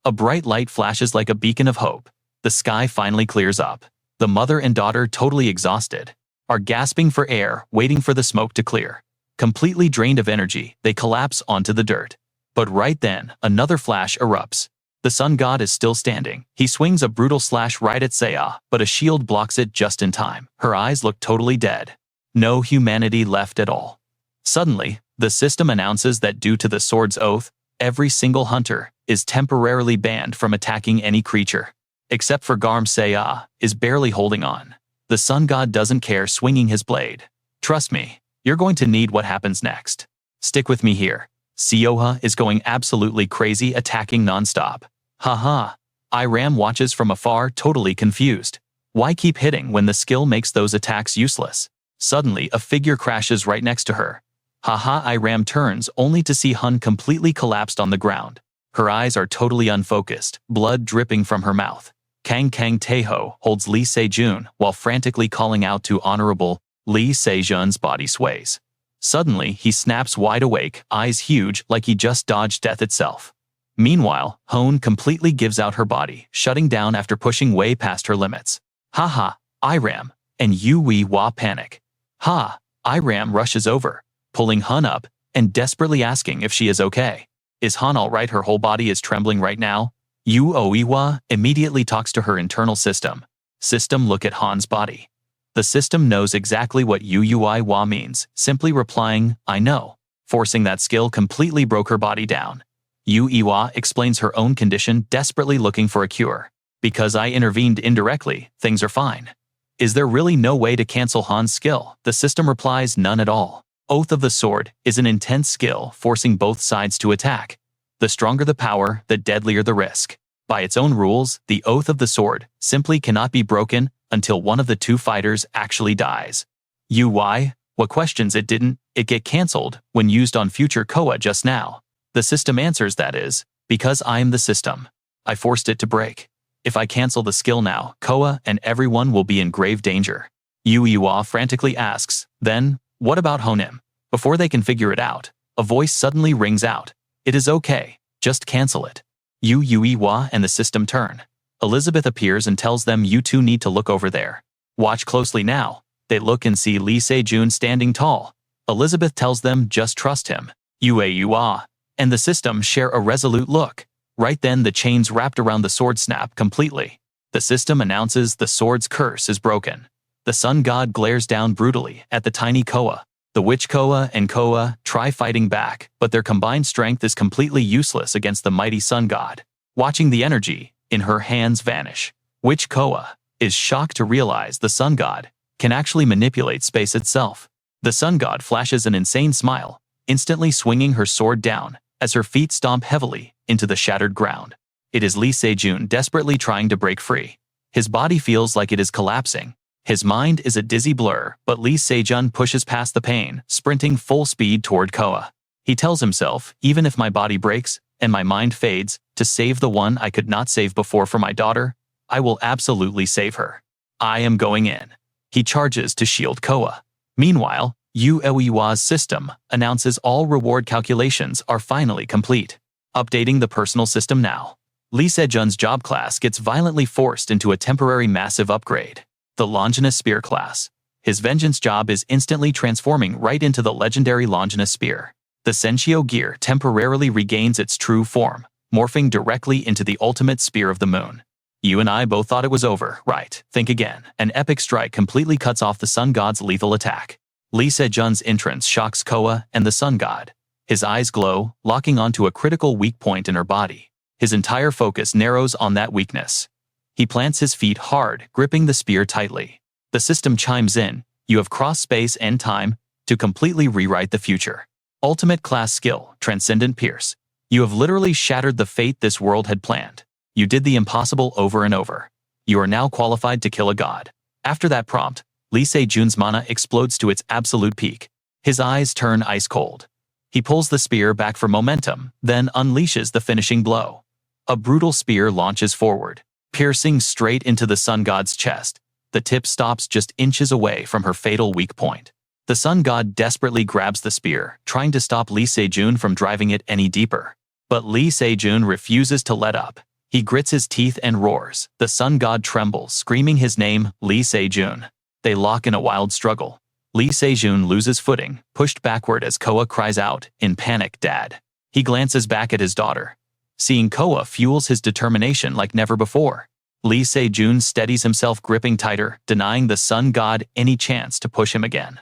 A bright light flashes like a beacon of hope. The sky finally clears up. The mother and daughter, totally exhausted, are gasping for air, waiting for the smoke to clear. Completely drained of energy, they collapse onto the dirt. But right then, another flash erupts. The sun god is still standing. He swings a brutal slash right at Se-a, but a shield blocks it just in time. Her eyes look totally dead. No humanity left at all. Suddenly, the system announces that due to the sword's oath, every single hunter is temporarily banned from attacking any creature. Except for Garm. Se-a is barely holding on. The sun god doesn't care, swinging his blade. "Trust me, you're going to need what happens next. Stick with me here." Seoha is going absolutely crazy, attacking non-stop. "Haha, Iram watches from afar, totally confused. Why keep hitting when the skill makes those attacks useless? Suddenly, a figure crashes right next to her. Haha, Iram turns only to see Hun completely collapsed on the ground. Her eyes are totally unfocused, blood dripping from her mouth. Kang Tae-ho holds Lee Se-jun while frantically calling out to Honorable. Lee Se-jun's body sways. Suddenly, he snaps wide awake, eyes huge like he just dodged death itself. Meanwhile, Hone completely gives out her body, shutting down after pushing way past her limits. Haha, Iram, and Yu-wee-wa panic. Ha, Iram rushes over, pulling Hun up and desperately asking if she is okay. Is Han alright? Her whole body is trembling right now. Yu-wee-wa immediately talks to her internal system. System, look at Han's body. The system knows exactly what Yu-wee-wa means, simply replying, I know. Forcing that skill completely broke her body down. Yu-wee-wa explains her own condition, desperately looking for a cure. Because I intervened indirectly, things are fine. Is there really no way to cancel Han's skill? The system replies, none at all. Oath of the Sword is an intense skill, forcing both sides to attack. The stronger the power, the deadlier the risk. By its own rules, the Oath of the Sword simply cannot be broken until one of the two fighters actually dies. Why? What questions it didn't it get cancelled when used on future Coa just now? The system answers that is, because I am the system. I forced it to break. If I cancel the skill now, Coa and everyone will be in grave danger. Yu-wee-wa frantically asks, then, what about Honim? Before they can figure it out, a voice suddenly rings out. It is okay, just cancel it. Yu-wee-wa and the system turn. Elizabeth appears and tells them you two need to look over there. Watch closely now. They look and see Lee Se-jun standing tall. Elizabeth tells them just trust him. Yu-wee-wa and the system share a resolute look. Right then the chains wrapped around the sword snap completely. The system announces the sword's curse is broken. The sun god glares down brutally at the tiny Coa. The witch Coa and Coa try fighting back, but their combined strength is completely useless against the mighty sun god. Watching the energy in her hands vanish, witch Coa is shocked to realize the sun god can actually manipulate space itself. The sun god flashes an insane smile, instantly swinging her sword down as her feet stomp heavily into the shattered ground. It is Lee Se-jun desperately trying to break free. His body feels like it is collapsing. His mind is a dizzy blur, but Lee Se-jun pushes past the pain, sprinting full speed toward Coa. He tells himself, even if my body breaks and my mind fades, to save the one I could not save before for my daughter, I will absolutely save her. I am going in. He charges to shield Coa. Meanwhile, Yu-wee-wa's system announces all reward calculations are finally complete. Updating the personal system now. Lee Se-jun's job class gets violently forced into a temporary massive upgrade. The Longinus Spear class. His vengeance job is instantly transforming right into the legendary Longinus Spear. The Senshio gear temporarily regains its true form, morphing directly into the ultimate Spear of the Moon. You and I both thought it was over, right? Think again. An epic strike completely cuts off the sun god's lethal attack. Lee Se-jun's entrance shocks Coa and the sun god. His eyes glow, locking onto a critical weak point in her body. His entire focus narrows on that weakness. He plants his feet hard, gripping the spear tightly. The system chimes in, you have crossed space and time to completely rewrite the future. Ultimate class skill, Transcendent Pierce. You have literally shattered the fate this world had planned. You did the impossible over and over. You are now qualified to kill a god. After that prompt, Lee Se-jun's mana explodes to its absolute peak. His eyes turn ice cold. He pulls the spear back for momentum, then unleashes the finishing blow. A brutal spear launches forward, piercing straight into the sun god's chest. The tip stops just inches away from her fatal weak point. The sun god desperately grabs the spear, trying to stop Lee Se-jun from driving it any deeper. But Lee Se-jun refuses to let up. He grits his teeth and roars. The sun god trembles, screaming his name, Lee Se-jun. They lock in a wild struggle. Lee Se-jun loses footing, pushed backward as Coa cries out, in panic, Dad. He glances back at his daughter. Seeing Coa fuels his determination like never before. Lee Se-jun steadies himself, gripping tighter, denying the sun god any chance to push him again.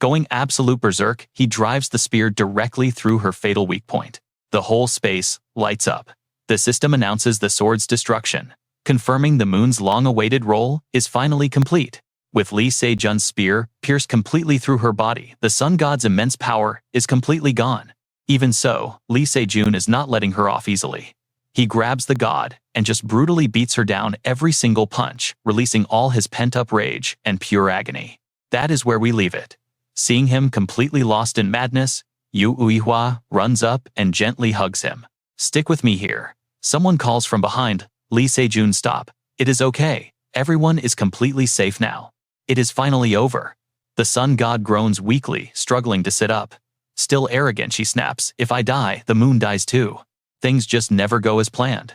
Going absolute berserk, he drives the spear directly through her fatal weak point. The whole space lights up. The system announces the sword's destruction, confirming the moon's long-awaited role is finally complete. With Lee Se-jun's spear pierced completely through her body, the sun god's immense power is completely gone. Even so, Lee Se-jun is not letting her off easily. He grabs the god and just brutally beats her down every single punch, releasing all his pent-up rage and pure agony. That is where we leave it. Seeing him completely lost in madness, Yu Uihua runs up and gently hugs him. Stick with me here. Someone calls from behind. Lee Se-jun, stop. It is okay. Everyone is completely safe now. It is finally over. The sun god groans weakly, struggling to sit up. Still arrogant, she snaps. If I die, the moon dies too. Things just never go as planned.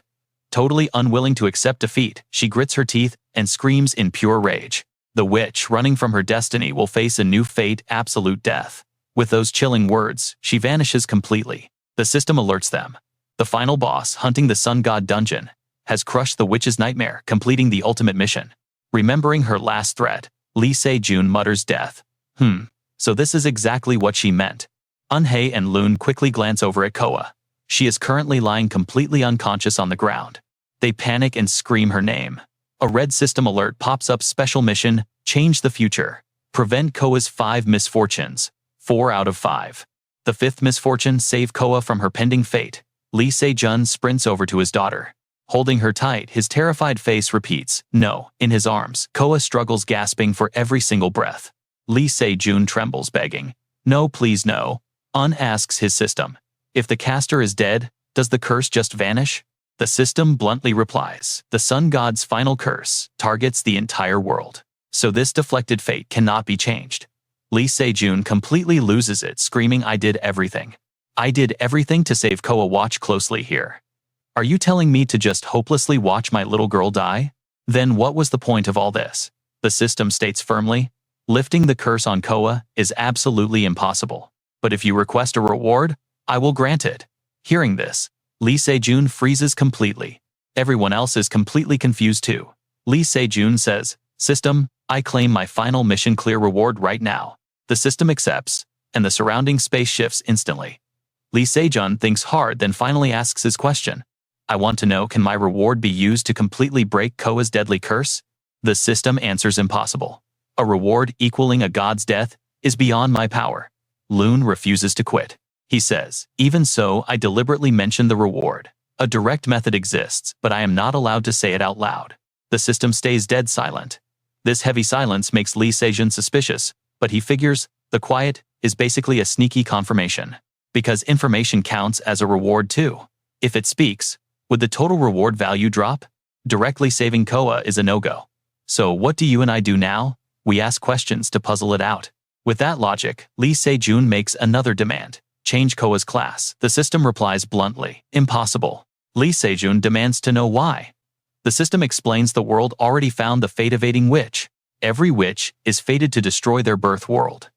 Totally unwilling to accept defeat, she grits her teeth and screams in pure rage. The witch, running from her destiny, will face a new fate, absolute death. With those chilling words, she vanishes completely. The system alerts them. The final boss, hunting the sun god dungeon, has crushed the witch's nightmare, completing the ultimate mission. Remembering her last threat, Lee Se-jun mutters death. So this is exactly what she meant. Eunhae and Loon quickly glance over at Coa. She is currently lying completely unconscious on the ground. They panic and scream her name. A red system alert pops up. Special mission, change the future. Prevent Coa's 5 misfortunes. 4 out of 5. The 5th misfortune, save Coa from her pending fate. Lee Se-jun sprints over to his daughter. Holding her tight, his terrified face repeats, no, in his arms. Coa struggles, gasping for every single breath. Lee Se-jun trembles, begging, no, please no. Asks his system. If the caster is dead, does the curse just vanish? The system bluntly replies, the sun god's final curse targets the entire world. So this deflected fate cannot be changed. Lee Se-jun completely loses it, screaming, I did everything. I did everything to save Coa. Watch closely here. Are you telling me to just hopelessly watch my little girl die? Then what was the point of all this? The system states firmly, lifting the curse on Coa is absolutely impossible. But if you request a reward, I will grant it. Hearing this, Lee Se-jun freezes completely. Everyone else is completely confused too. Lee Se-jun says, system, I claim my final mission, clear reward right now. The system accepts, and the surrounding space shifts instantly. Lee Se-jun thinks hard, then finally asks his question. I want to know, can my reward be used to completely break Coa's deadly curse? The system answers, impossible. A reward equaling a god's death is beyond my power. Loon refuses to quit. He says, even so, I deliberately mentioned the reward. A direct method exists, but I am not allowed to say it out loud. The system stays dead silent. This heavy silence makes Lee Se-jun suspicious, but he figures the quiet is basically a sneaky confirmation. Because information counts as a reward too. If it speaks, would the total reward value drop? Directly saving Coa is a no-go. So what do you and I do now? We ask questions to puzzle it out. With that logic, Lee Se-jun makes another demand. Change Coa's class. The system replies bluntly, impossible. Lee Se-jun demands to know why. The system explains the world already found the fate-evading witch. Every witch is fated to destroy their birth world.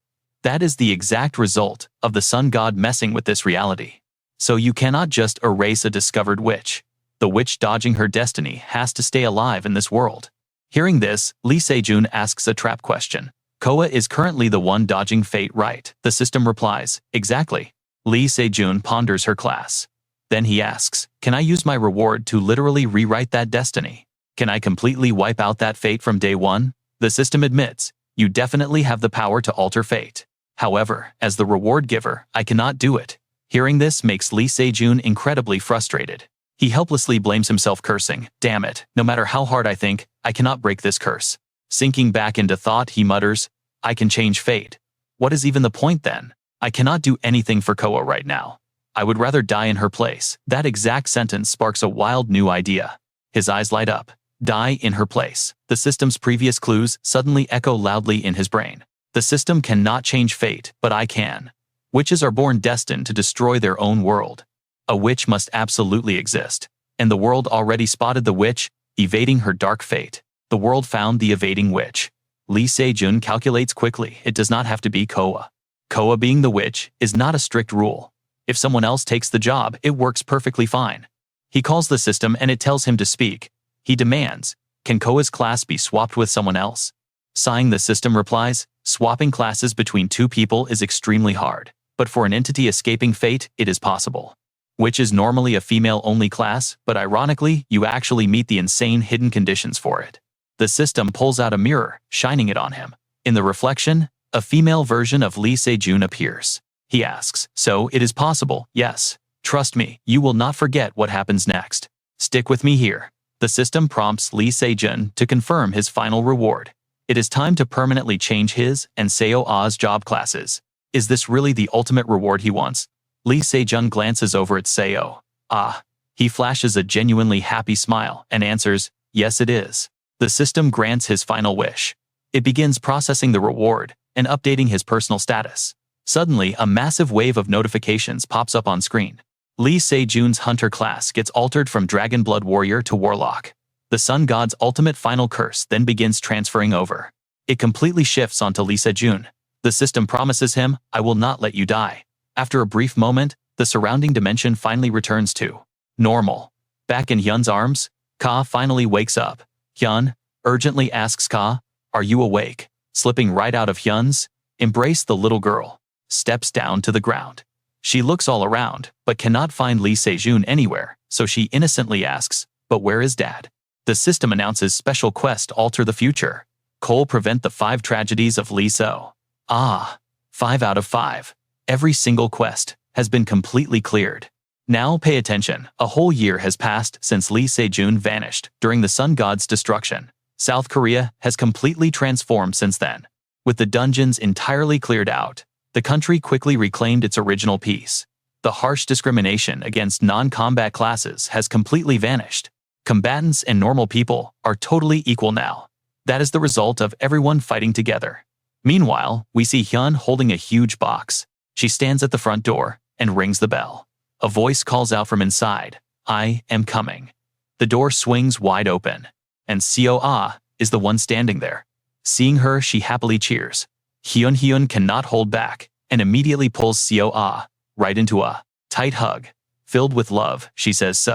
That is the exact result of the sun god messing with this reality. So you cannot just erase a discovered witch. The witch dodging her destiny has to stay alive in this world. Hearing this, Lee Se-jun asks a trap question. Coa is currently the one dodging fate, right? The system replies, exactly. Lee Se-jun ponders her class. Then he asks, can I use my reward to literally rewrite that destiny? Can I completely wipe out that fate from day one? The system admits, you definitely have the power to alter fate. However, as the reward giver, I cannot do it. Hearing this makes Lee Se-jun incredibly frustrated. He helplessly blames himself, cursing, damn it, no matter how hard I think, I cannot break this curse. Sinking back into thought, he mutters, I can change fate. What is even the point then? I cannot do anything for Coa right now. I would rather die in her place. That exact sentence sparks a wild new idea. His eyes light up. Die in her place. The system's previous clues suddenly echo loudly in his brain. The system cannot change fate, but I can. Witches are born destined to destroy their own world. A witch must absolutely exist. And the world already spotted the witch, evading her dark fate. The world found the evading witch. Lee Se-jun calculates quickly, it does not have to be Coa. Coa being the witch is not a strict rule. If someone else takes the job, it works perfectly fine. He calls the system and it tells him to speak. He demands, can Coa's class be swapped with someone else? Sighing, the system replies, swapping classes between two people is extremely hard, but for an entity escaping fate, it is possible. Witch is normally a female-only class, but ironically, you actually meet the insane hidden conditions for it. The system pulls out a mirror, shining it on him. In the reflection, a female version of Lee Se-jun appears. He asks, so it is possible? Yes. Trust me, you will not forget what happens next. Stick with me here. The system prompts Lee Se-jun to confirm his final reward. It is time to permanently change his and Seo-ah's job classes. Is this really the ultimate reward he wants? Lee Se-jun glances over at Seo-ah. He flashes a genuinely happy smile and answers, yes it is. The system grants his final wish. It begins processing the reward and updating his personal status. Suddenly, a massive wave of notifications pops up on screen. Lee Se-jun's hunter class gets altered from Dragon Blood Warrior to Warlock. The Sun God's ultimate final curse then begins transferring over. It completely shifts onto Lee Se-jun. The system promises him, I will not let you die. After a brief moment, the surrounding dimension finally returns to normal. Back in Hyun's arms, Ka finally wakes up. Hyun urgently asks Ka, are you awake? Slipping right out of Hyun's embrace, the little girl steps down to the ground. She looks all around, but cannot find Lee Se-jun anywhere, so she innocently asks, but where is Dad? The system announces special quest alter the future. Cole prevent the 5 tragedies of Lee Se-ah. 5 out of 5. Every single quest has been completely cleared. Now pay attention, a whole year has passed since Lee Se-jun vanished during the Sun God's destruction. South Korea has completely transformed since then. With the dungeons entirely cleared out, the country quickly reclaimed its original peace. The harsh discrimination against non-combat classes has completely vanished. Combatants and normal people are totally equal now. That is the result of everyone fighting together. Meanwhile, we see Hyun holding a huge box. She stands at the front door and rings the bell. A voice calls out from inside, I am coming. The door swings wide open, and Seo-ah is the one standing there. Seeing her, she happily cheers. Hyun cannot hold back and immediately pulls Seo-ah right into a tight hug. Filled with love, she says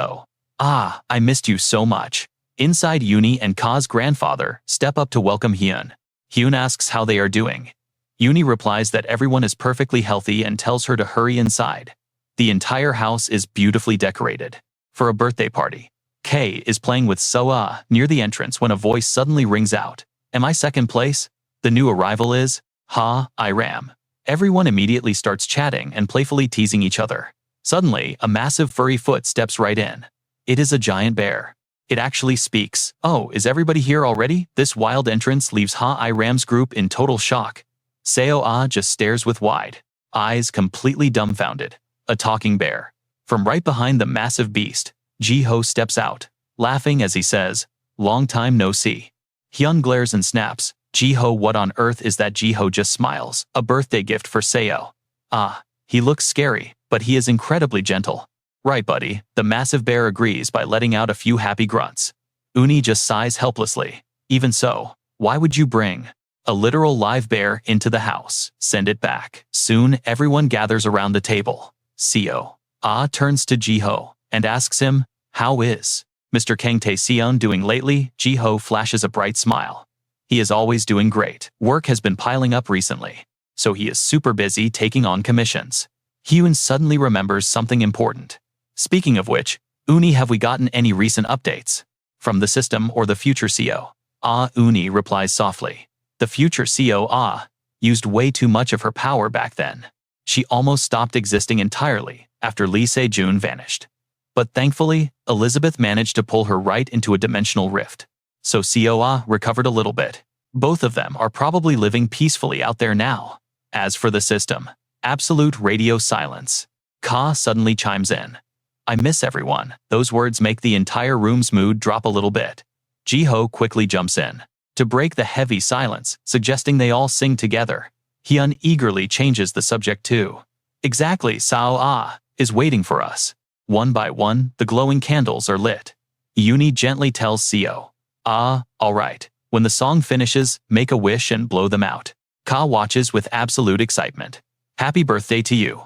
I missed you so much. Inside, Yooni and Ka's grandfather step up to welcome Hyun. Hyun asks how they are doing. Yooni replies that everyone is perfectly healthy and tells her to hurry inside. The entire house is beautifully decorated for a birthday party. Kay is playing with Seo-ah near the entrance when a voice suddenly rings out. Am I second place? The new arrival is Iram. Everyone immediately starts chatting and playfully teasing each other. Suddenly, a massive furry foot steps right in. It is a giant bear. It actually speaks. Oh, is everybody here already? This wild entrance leaves Iram's group in total shock. Seo-ah just stares with wide eyes, completely dumbfounded. A talking bear. From right behind the massive beast, Ji-ho steps out, laughing as he says, long time no see. Hyun glares and snaps, Ji-ho, what on earth is that? Ji-ho just smiles, a birthday gift for Seo. He looks scary, but he is incredibly gentle. Right, buddy, the massive bear agrees by letting out a few happy grunts. Uni just sighs helplessly. Even so, why would you bring a literal live bear into the house? Send it back. Soon, everyone gathers around the table. Seo-ah turns to Ji-ho and asks him, how is Mr. Kang Tae-seon doing lately? Ji-ho flashes a bright smile. He is always doing great. Work has been piling up recently, so he is super busy taking on commissions. Hyun suddenly remembers something important. Speaking of which, Uni, have we gotten any recent updates from the system or the future Seo-ah? Uni replies softly. The future Seo-ah used way too much of her power back then. She almost stopped existing entirely after Lee Se-jun vanished. But thankfully, Elizabeth managed to pull her right into a dimensional rift. So Seo-ah recovered a little bit. Both of them are probably living peacefully out there now. As for the system, absolute radio silence. Ka suddenly chimes in. I miss everyone. Those words make the entire room's mood drop a little bit. Ji-ho quickly jumps in to break the heavy silence, suggesting they all sing together. Hyun eagerly changes the subject too. Exactly, Seo-ah is waiting for us. One by one, the glowing candles are lit. Uni gently tells Seo-ah, all right. When the song finishes, make a wish and blow them out. Ka watches with absolute excitement. Happy birthday to you.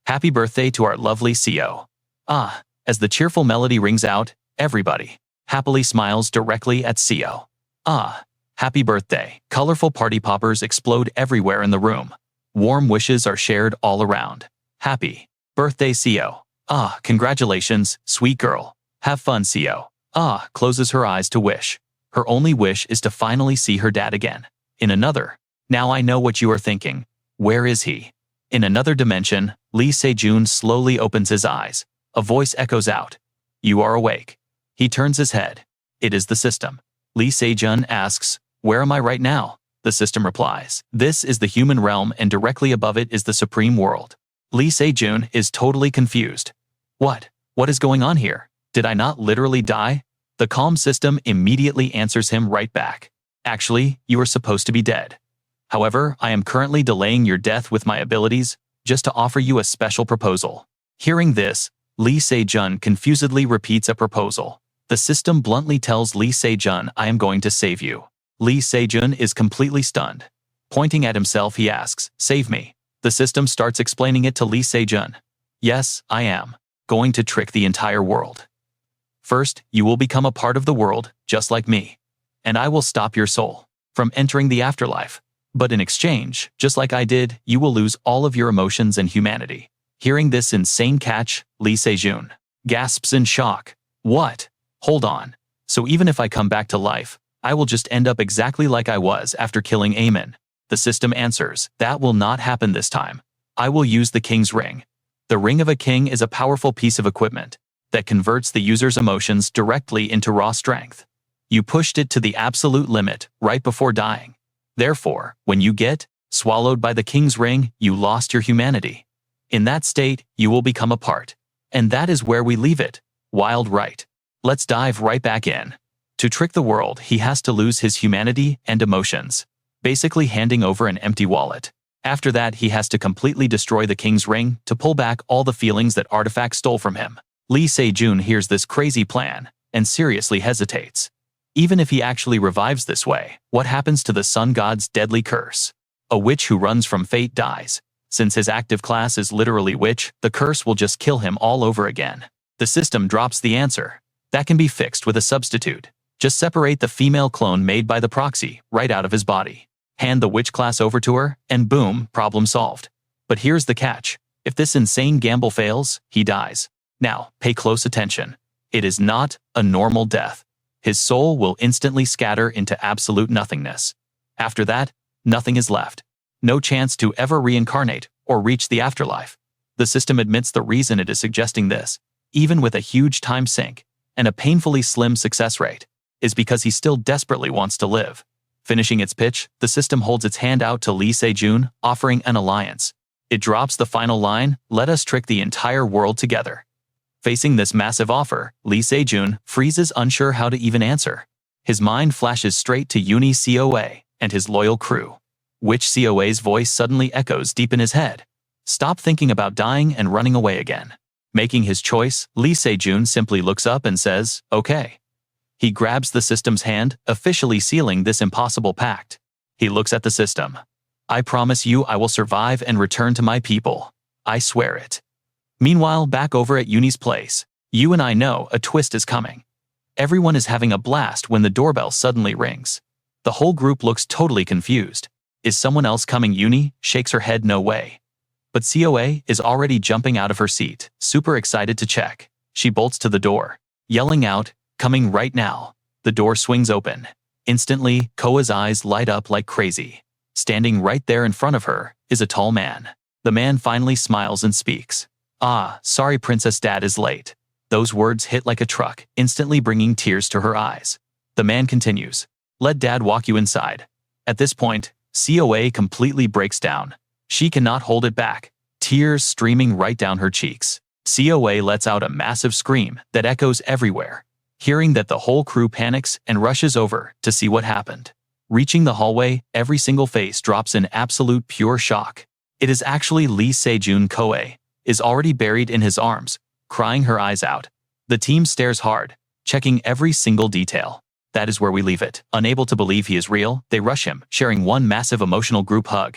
Happy birthday to our lovely Seo-ah. As the cheerful melody rings out, everybody happily smiles directly at Seo-ah. Happy birthday. Colorful party poppers explode everywhere in the room. Warm wishes are shared all around. Happy birthday, Seo-ah. Congratulations, sweet girl. Have fun. Seo-ah closes her eyes to wish. Her only wish is to finally see her dad again. In another, now I know what you are thinking. Where is he? In another dimension, Lee Se-jun slowly opens his eyes. A voice echoes out. You are awake. He turns his head. It is the system. Lee Se-jun asks, "Where am I right now?" The system replies, "This is the human realm and directly above it is the supreme world." Lee Se-jun is totally confused. What? What is going on here? Did I not literally die? The calm system immediately answers him right back. Actually, you are supposed to be dead. However, I am currently delaying your death with my abilities, just to offer you a special proposal. Hearing this, Lee Se-jun confusedly repeats a proposal. The system bluntly tells Lee Se-jun, "I am going to save you." Lee Se-jun is completely stunned. Pointing at himself, he asks, "Save me." The system starts explaining it to Lee Se-jun. "Yes, I am going to trick the entire world. First, you will become a part of the world, just like me. And I will stop your soul from entering the afterlife. But in exchange, just like I did, you will lose all of your emotions and humanity." Hearing this insane catch, Lee Se-jun gasps in shock. What? Hold on. So even if I come back to life, I will just end up exactly like I was after killing Aemon? The system answers, "That will not happen this time. I will use the king's ring." The ring of a king is a powerful piece of equipment that converts the user's emotions directly into raw strength. You pushed it to the absolute limit right before dying. Therefore, when you get swallowed by the king's ring, you lost your humanity. In that state, you will become a part. And that is where we leave it. Wild, right? Let's dive right back in. To trick the world, he has to lose his humanity and emotions, basically handing over an empty wallet. After that, he has to completely destroy the king's ring to pull back all the feelings that artifact stole from him. Lee Se-jun hears this crazy plan and seriously hesitates. Even if he actually revives this way, what happens to the sun god's deadly curse? A witch who runs from fate dies. Since his active class is literally witch, the curse will just kill him all over again. The system drops the answer. That can be fixed with a substitute. Just separate the female clone made by the proxy right out of his body. Hand the witch class over to her, and boom, problem solved. But here's the catch. If this insane gamble fails, he dies. Now, pay close attention. It is not a normal death. His soul will instantly scatter into absolute nothingness. After that, nothing is left. No chance to ever reincarnate or reach the afterlife. The system admits the reason it is suggesting this, even with a huge time sink and a painfully slim success rate, is because he still desperately wants to live. Finishing its pitch, the system holds its hand out to Lee Se-jun, offering an alliance. It drops the final line, "Let us trick the entire world together." Facing this massive offer, Lee Se-jun freezes, unsure how to even answer. His mind flashes straight to Uni Coa and his loyal crew. Witch Coa's voice suddenly echoes deep in his head. Stop thinking about dying and running away again. Making his choice, Lee Se-jun simply looks up and says, "Okay." He grabs the system's hand, officially sealing this impossible pact. He looks at the system. "I promise you I will survive and return to my people. I swear it." Meanwhile, back over at Uni's place, you and I know a twist is coming. Everyone is having a blast when the doorbell suddenly rings. The whole group looks totally confused. Is someone else coming? Uni shakes her head, "No way." But Coa is already jumping out of her seat, super excited to check. She bolts to the door, yelling out, "Coming right now." The door swings open. Instantly, Koa's eyes light up like crazy. Standing right there in front of her is a tall man. The man finally smiles and speaks. "Ah, sorry Princess, Dad is late." Those words hit like a truck, instantly bringing tears to her eyes. The man continues, "Let Dad walk you inside." At this point, Coa completely breaks down. She cannot hold it back, tears streaming right down her cheeks. Coa lets out a massive scream that echoes everywhere. Hearing that, the whole crew panics and rushes over to see what happened. Reaching the hallway, every single face drops in absolute pure shock. It is actually Lee Se-jun. Coa is already buried in his arms, crying her eyes out. The team stares hard, checking every single detail. That is where we leave it. Unable to believe he is real, they rush him, sharing one massive emotional group hug.